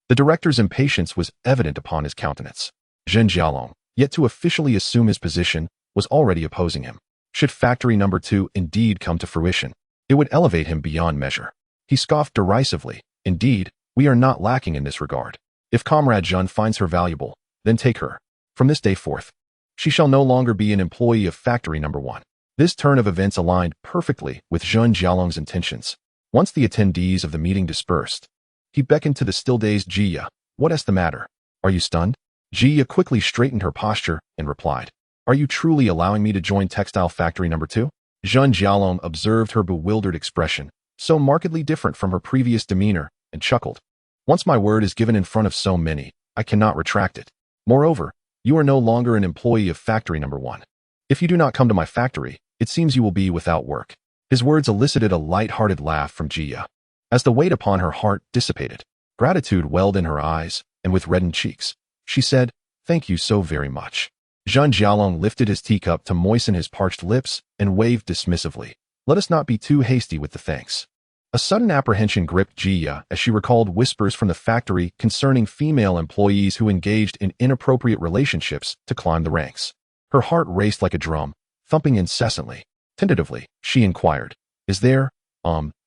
The director's impatience was evident upon his countenance. Zhun Jialong, yet to officially assume his position, was already opposing him. Should factory number 2 indeed come to fruition, it would elevate him beyond measure. He scoffed derisively. Indeed, we are not lacking in this regard. If Comrade Zhun finds her valuable, then take her. From this day forth, she shall no longer be an employee of factory number 1. This turn of events aligned perfectly with Zhun Jialong's intentions. Once the attendees of the meeting dispersed, he beckoned to the still-dazed Jia. What is the matter? Are you stunned? Jia quickly straightened her posture and replied, Are you truly allowing me to join textile factory number 2? Zhun Jialong observed her bewildered expression, so markedly different from her previous demeanor, and chuckled. Once my word is given in front of so many, I cannot retract it. Moreover, you are no longer an employee of factory number 1. If you do not come to my factory, it seems you will be without work. His words elicited a light-hearted laugh from Jia. As the weight upon her heart dissipated, gratitude welled in her eyes, and with reddened cheeks, she said, Thank you so very much. Zhun Jialong lifted his teacup to moisten his parched lips and waved dismissively. Let us not be too hasty with the thanks. A sudden apprehension gripped Jia as she recalled whispers from the factory concerning female employees who engaged in inappropriate relationships to climb the ranks. Her heart raced like a drum, thumping incessantly. Tentatively, she inquired, Is there,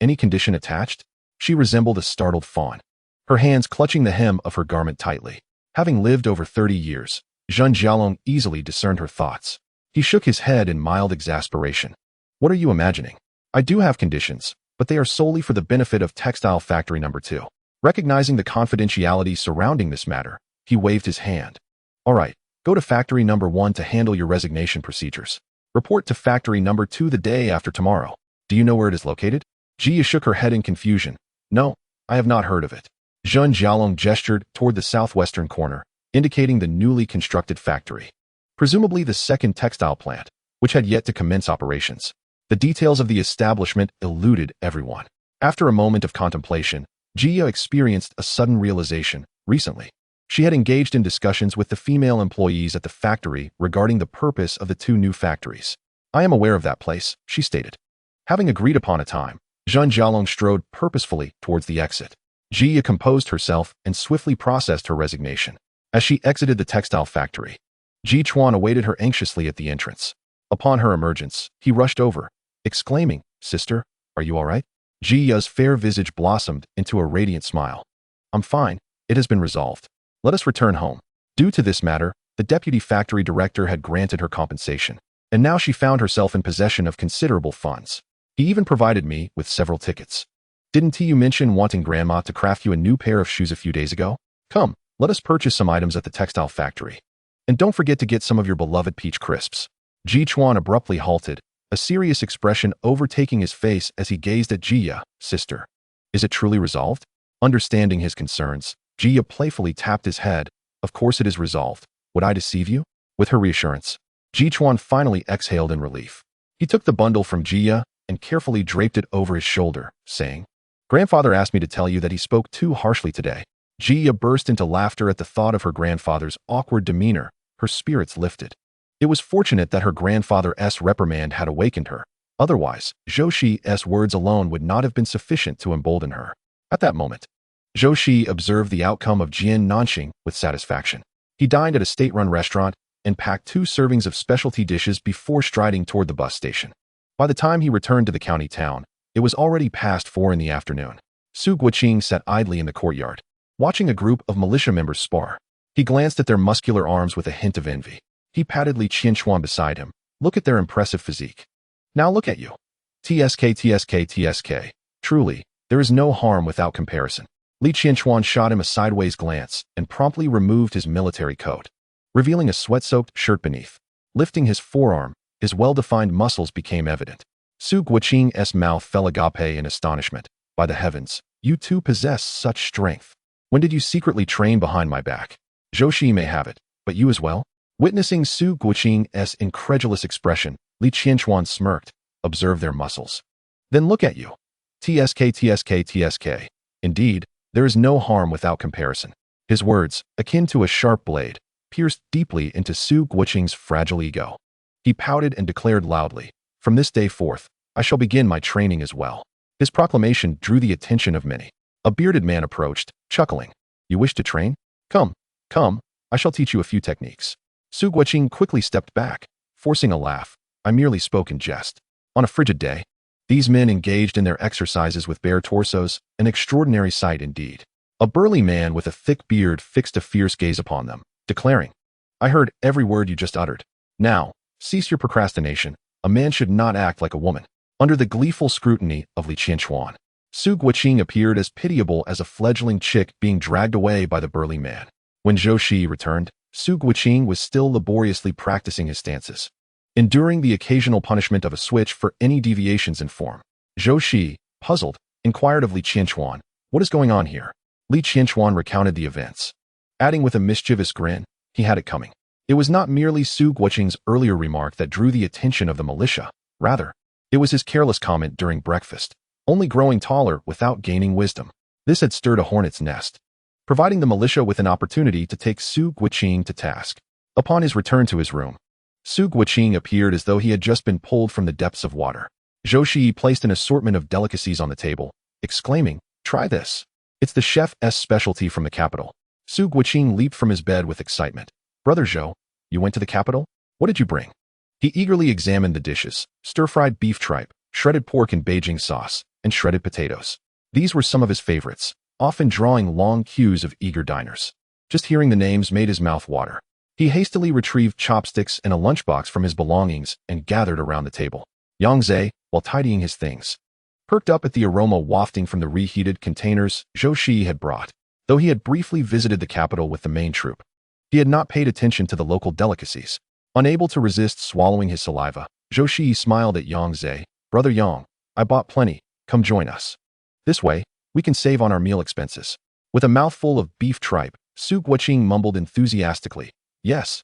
any condition attached? She resembled a startled fawn, her hands clutching the hem of her garment tightly. Having lived over 30 years, Zhun Jialong easily discerned her thoughts. He shook his head in mild exasperation. What are you imagining? I do have conditions, but they are solely for the benefit of textile factory number 2. Recognizing the confidentiality surrounding this matter, he waved his hand. All right, go to factory number 1 to handle your resignation procedures. Report to factory number 2 the day after tomorrow. Do you know where it is located? Jia shook her head in confusion. No, I have not heard of it. Zhun Jialong gestured toward the southwestern corner, indicating the newly constructed factory. Presumably the second textile plant, which had yet to commence operations. The details of the establishment eluded everyone. After a moment of contemplation, Jia experienced a sudden realization. Recently, she had engaged in discussions with the female employees at the factory regarding the purpose of the 2 new factories. I am aware of that place, she stated. Having agreed upon a time, Zhun Jialong strode purposefully towards the exit. Jia composed herself and swiftly processed her resignation. As she exited the textile factory, Ji Chuan awaited her anxiously at the entrance. Upon her emergence, he rushed over, exclaiming, Sister, are you all right? Jia's fair visage blossomed into a radiant smile. I'm fine, it has been resolved. Let us return home. Due to this matter, the deputy factory director had granted her compensation, and now she found herself in possession of considerable funds. He even provided me with several tickets. Didn't you mention wanting Grandma to craft you a new pair of shoes a few days ago? Come, let us purchase some items at the textile factory. And don't forget to get some of your beloved peach crisps. Ji Chuan abruptly halted, a serious expression overtaking his face as he gazed at Jia. Sister, is it truly resolved? Understanding his concerns, Jia playfully tapped his head. Of course it is resolved. Would I deceive you? With her reassurance, Ji Chuan finally exhaled in relief. He took the bundle from Jia and carefully draped it over his shoulder, saying, Grandfather asked me to tell you that he spoke too harshly today. Jia burst into laughter at the thought of her grandfather's awkward demeanor. Her spirits lifted. It was fortunate that her grandfather's reprimand had awakened her. Otherwise, Zhou Shiyi's words alone would not have been sufficient to embolden her. At that moment, Zhou Shiyi observed the outcome of Jian Nanxing with satisfaction. He dined at a state-run restaurant and packed 2 servings of specialty dishes before striding toward the bus station. By the time he returned to the county town, it was already past 4 in the afternoon. Su Guoqing sat idly in the courtyard, watching a group of militia members spar. He glanced at their muscular arms with a hint of envy. He patted Li Qianxuan beside him, Look at their impressive physique. Now look at you. TSK. Truly, there is no harm without comparison. Li Qianquan shot him a sideways glance and promptly removed his military coat, revealing a sweat-soaked shirt beneath. Lifting his forearm, his well-defined muscles became evident. Su Guoqing's mouth fell agape in astonishment. By the heavens, you two possess such strength. When did you secretly train behind my back? Zhou Shiyi may have it, but you as well? Witnessing Su Guoqing's incredulous expression, Li Qianquan smirked. Observe their muscles. Then look at you. TSK. Indeed, there is no harm without comparison. His words, akin to a sharp blade, pierced deeply into Su Guoqing's fragile ego. He pouted and declared loudly, from this day forth, I shall begin my training as well. His proclamation drew the attention of many. A bearded man approached, chuckling. You wish to train? Come, I shall teach you a few techniques. Su Guoqing quickly stepped back, forcing a laugh. I merely spoke in jest. On a frigid day, these men engaged in their exercises with bare torsos, an extraordinary sight indeed. A burly man with a thick beard fixed a fierce gaze upon them, declaring, I heard every word you just uttered. Now, cease your procrastination. A man should not act like a woman. Under the gleeful scrutiny of Li Qianquan, Su Guoqing appeared as pitiable as a fledgling chick being dragged away by the burly man. When Zhou Shiyi returned, Su Guoqing was still laboriously practicing his stances, enduring the occasional punishment of a switch for any deviations in form. Zhou Shiyi, puzzled, inquired of Li Qianquan, what is going on here? Li Qianquan recounted the events, adding with a mischievous grin, he had it coming. It was not merely Su Guoqing's earlier remark that drew the attention of the militia. Rather, it was his careless comment during breakfast, only growing taller without gaining wisdom. This had stirred a hornet's nest, providing the militia with an opportunity to take Su Guoqing to task. Upon his return to his room, Su Guoqing appeared as though he had just been pulled from the depths of water. Zhou Shiyi placed an assortment of delicacies on the table, exclaiming, try this. It's the chef's specialty from the capital. Su Guoqing leaped from his bed with excitement. Brother Zhou, you went to the capital? What did you bring? He eagerly examined the dishes, stir-fried beef tripe, shredded pork in Beijing sauce, and shredded potatoes. These were some of his favorites, often drawing long queues of eager diners. Just hearing the names made his mouth water. He hastily retrieved chopsticks and a lunchbox from his belongings and gathered around the table. Yang Zhe, while tidying his things, perked up at the aroma wafting from the reheated containers Zhou Shiyi had brought. Though he had briefly visited the capital with the main troop, he had not paid attention to the local delicacies. Unable to resist swallowing his saliva, Zhou Shiyi smiled at Yang Zhe. Brother Yang, I bought plenty. Come join us. This way, we can save on our meal expenses. With a mouthful of beef tripe, Su Guoqing mumbled enthusiastically. Yes,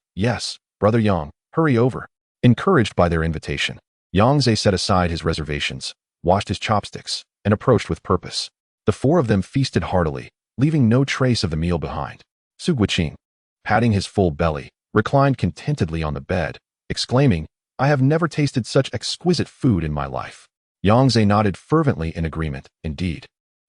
Brother Yang, hurry over. Encouraged by their invitation, Yang Zhe set aside his reservations, washed his chopsticks, and approached with purpose. The four of them feasted heartily, leaving no trace of the meal behind. Su Guoqing, patting his full belly, reclined contentedly on the bed, exclaiming, I have never tasted such exquisite food in my life. Yang Zhe nodded fervently in agreement. Indeed,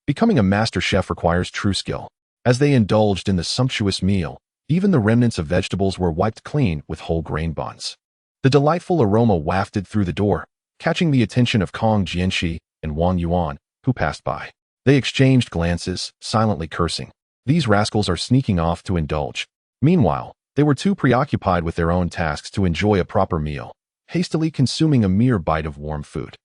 becoming a master chef requires true skill. As they indulged in the sumptuous meal, even the remnants of vegetables were wiped clean with whole grain buns. The delightful aroma wafted through the door, catching the attention of Kong Jianxi and Wang Yuan, who passed by. They exchanged glances, silently cursing. These rascals are sneaking off to indulge. Meanwhile, they were too preoccupied with their own tasks to enjoy a proper meal, hastily consuming a mere bite of warm food.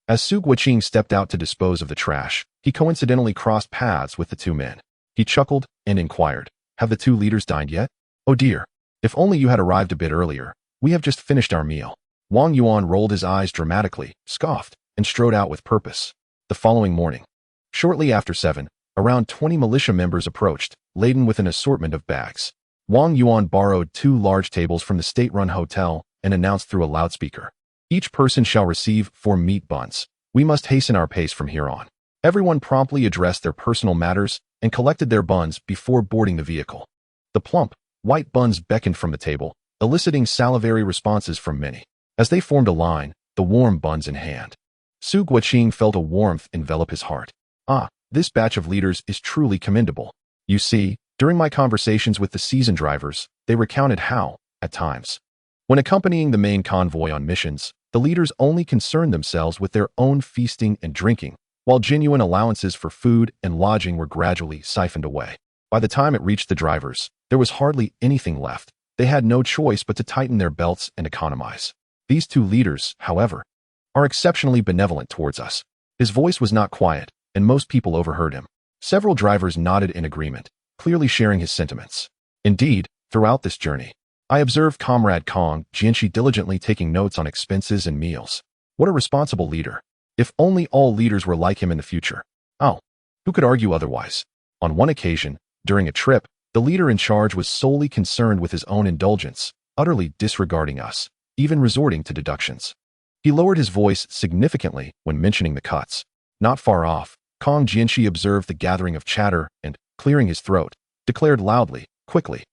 As Su Guoqing stepped out to dispose of the trash, he coincidentally crossed paths with the two men. He chuckled and inquired, have the two leaders dined yet? Oh dear, if only you had arrived a bit earlier. We have just finished our meal. Wang Yuan rolled his eyes dramatically, scoffed, and strode out with purpose. The following morning, shortly after 7, around 20 militia members approached, laden with an assortment of bags. Wang Yuan borrowed 2 large tables from the state-run hotel and announced through a loudspeaker, each person shall receive 4 meat buns. We must hasten our pace from here on. Everyone promptly addressed their personal matters and collected their buns before boarding the vehicle. The plump, white buns beckoned from the table, eliciting salivary responses from many. As they formed a line, the warm buns in hand, Su Guoqing felt a warmth envelop his heart. Ah, this batch of leaders is truly commendable. You see, during my conversations with the seasoned drivers, they recounted how, at times, when accompanying the main convoy on missions, the leaders only concerned themselves with their own feasting and drinking, while genuine allowances for food and lodging were gradually siphoned away. By the time it reached the drivers, there was hardly anything left. They had no choice but to tighten their belts and economize. These two leaders, however, are exceptionally benevolent towards us. His voice was not quiet, and most people overheard him. Several drivers nodded in agreement, clearly sharing his sentiments. Indeed, throughout this journey, I observed Comrade Kong Jianxi diligently taking notes on expenses and meals. What a responsible leader. If only all leaders were like him in the future. Oh, who could argue otherwise? On one occasion, during a trip, the leader in charge was solely concerned with his own indulgence, utterly disregarding us, even resorting to deductions. He lowered his voice significantly when mentioning the cuts. Not far off, Kong Jianxi observed the gathering of chatter and, clearing his throat, declared loudly, quickly,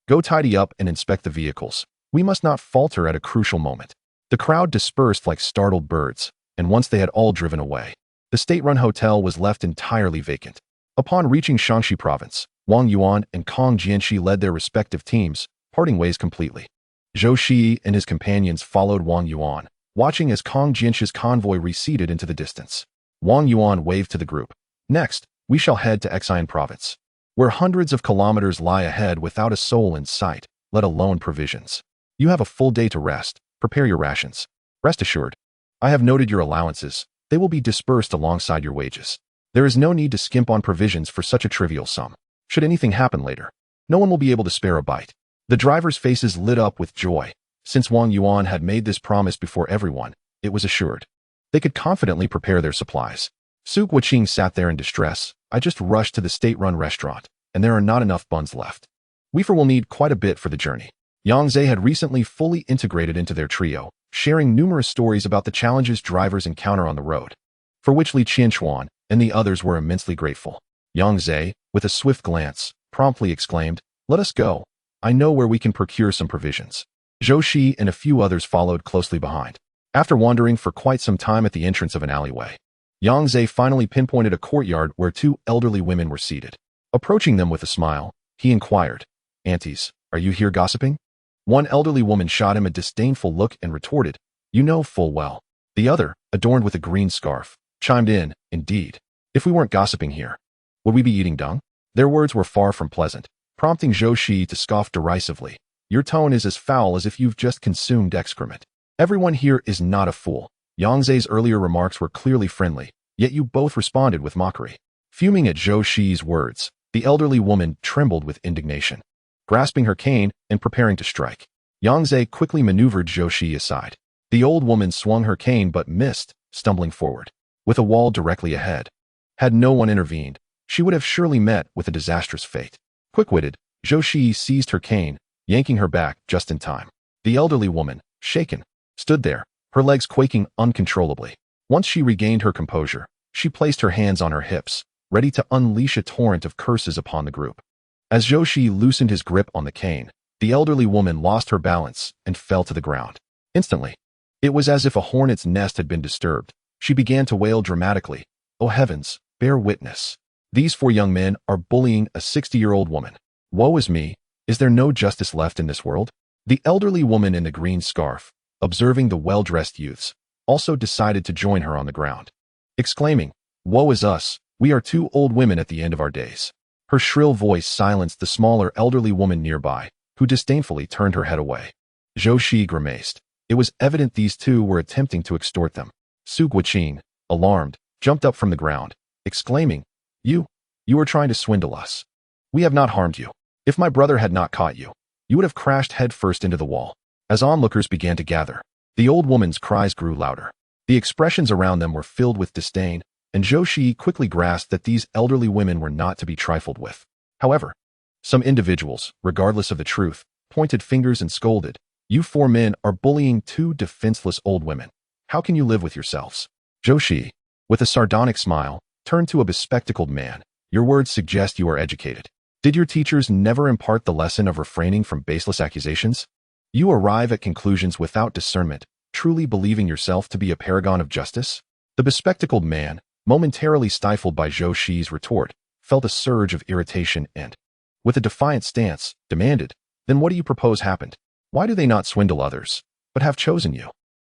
"Go tidy up and inspect the vehicles. We must not falter at a crucial moment." The crowd dispersed like startled birds, and once they had all driven away, the state-run hotel was left entirely vacant. Upon reaching Shaanxi province, Wang Yuan and Kong Jianxi led their respective teams, parting ways completely. Zhou Shiyi and his companions followed Wang Yuan, watching as Kong Jianxi's convoy receded into the distance. Wang Yuan waved to the group. "Next, we shall head to Xian province, where hundreds of kilometers lie ahead without a soul in sight, let alone provisions. You have a full day to rest. Prepare your rations. Rest assured, I have noted your allowances. They will be dispersed alongside your wages. There is no need to skimp on provisions for such a trivial sum. Should anything happen later, no one will be able to spare a bite." The drivers' faces lit up with joy. Since Wang Yuan had made this promise before everyone, it was assured. They could confidently prepare their supplies. Su Guoqing sat there in distress. "I just rushed to the state-run restaurant, and there are not enough buns left. Weaver will need quite a bit for the journey." Yang Zhe had recently fully integrated into their trio, sharing numerous stories about the challenges drivers encounter on the road, for which Li Qianchuan and the others were immensely grateful. Yang Zhe, with a swift glance, promptly exclaimed, "Let us go. I know where we can procure some provisions." Zhou Shiyi and a few others followed closely behind. After wandering for quite some time at the entrance of an alleyway, Yang Zhe finally pinpointed a courtyard where two elderly women were seated. Approaching them with a smile, he inquired, "Aunties, are you here gossiping?" One elderly woman shot him a disdainful look and retorted, "You know full well." The other, adorned with a green scarf, chimed in, "Indeed. If we weren't gossiping here, would we be eating dung?" Their words were far from pleasant, prompting Zhou Shiyi to scoff derisively. "Your tone is as foul as if you've just consumed excrement. Everyone here is not a fool." Yang Ze's earlier remarks were clearly friendly, yet you both responded with mockery. Fuming at Zhou Shiyi's words, the elderly woman trembled with indignation. Grasping her cane and preparing to strike, Yang Ze quickly maneuvered Zhou Shiyi aside. The old woman swung her cane but missed, stumbling forward, with a wall directly ahead. Had no one intervened, she would have surely met with a disastrous fate. Quick-witted, Zhou Shiyi seized her cane, yanking her back just in time. The elderly woman, shaken, stood there, her legs quaking uncontrollably. Once she regained her composure, she placed her hands on her hips, ready to unleash a torrent of curses upon the group. As Zhou Shiyi loosened his grip on the cane, the elderly woman lost her balance and fell to the ground. Instantly, it was as if a hornet's nest had been disturbed. She began to wail dramatically, "Oh heavens, bear witness. These four young men are bullying a 60-year-old woman. Woe is me, is there no justice left in this world?" The elderly woman in the green scarf, observing the well-dressed youths, also decided to join her on the ground, exclaiming, "Woe is us, we are two old women at the end of our days." Her shrill voice silenced the smaller elderly woman nearby, who disdainfully turned her head away. Zhou Shiyi grimaced. It was evident these two were attempting to extort them. Su Guoqing, alarmed, jumped up from the ground, exclaiming, You are trying to swindle us. We have not harmed you. If my brother had not caught you, you would have crashed headfirst into the wall." As onlookers began to gather, the old woman's cries grew louder. The expressions around them were filled with disdain, and Zhou Shiyi quickly grasped that these elderly women were not to be trifled with. However, some individuals, regardless of the truth, pointed fingers and scolded, "You four men are bullying two defenseless old women. How can you live with yourselves?" Zhou Shiyi, with a sardonic smile, turned to a bespectacled man. "Your words suggest you are educated. Did your teachers never impart the lesson of refraining from baseless accusations? You arrive at conclusions without discernment, truly believing yourself to be a paragon of justice?" The bespectacled man, momentarily stifled by Zhou Shiyi's retort, felt a surge of irritation and, with a defiant stance, demanded, "Then what do you propose happened? Why do they not swindle others, but have chosen you?"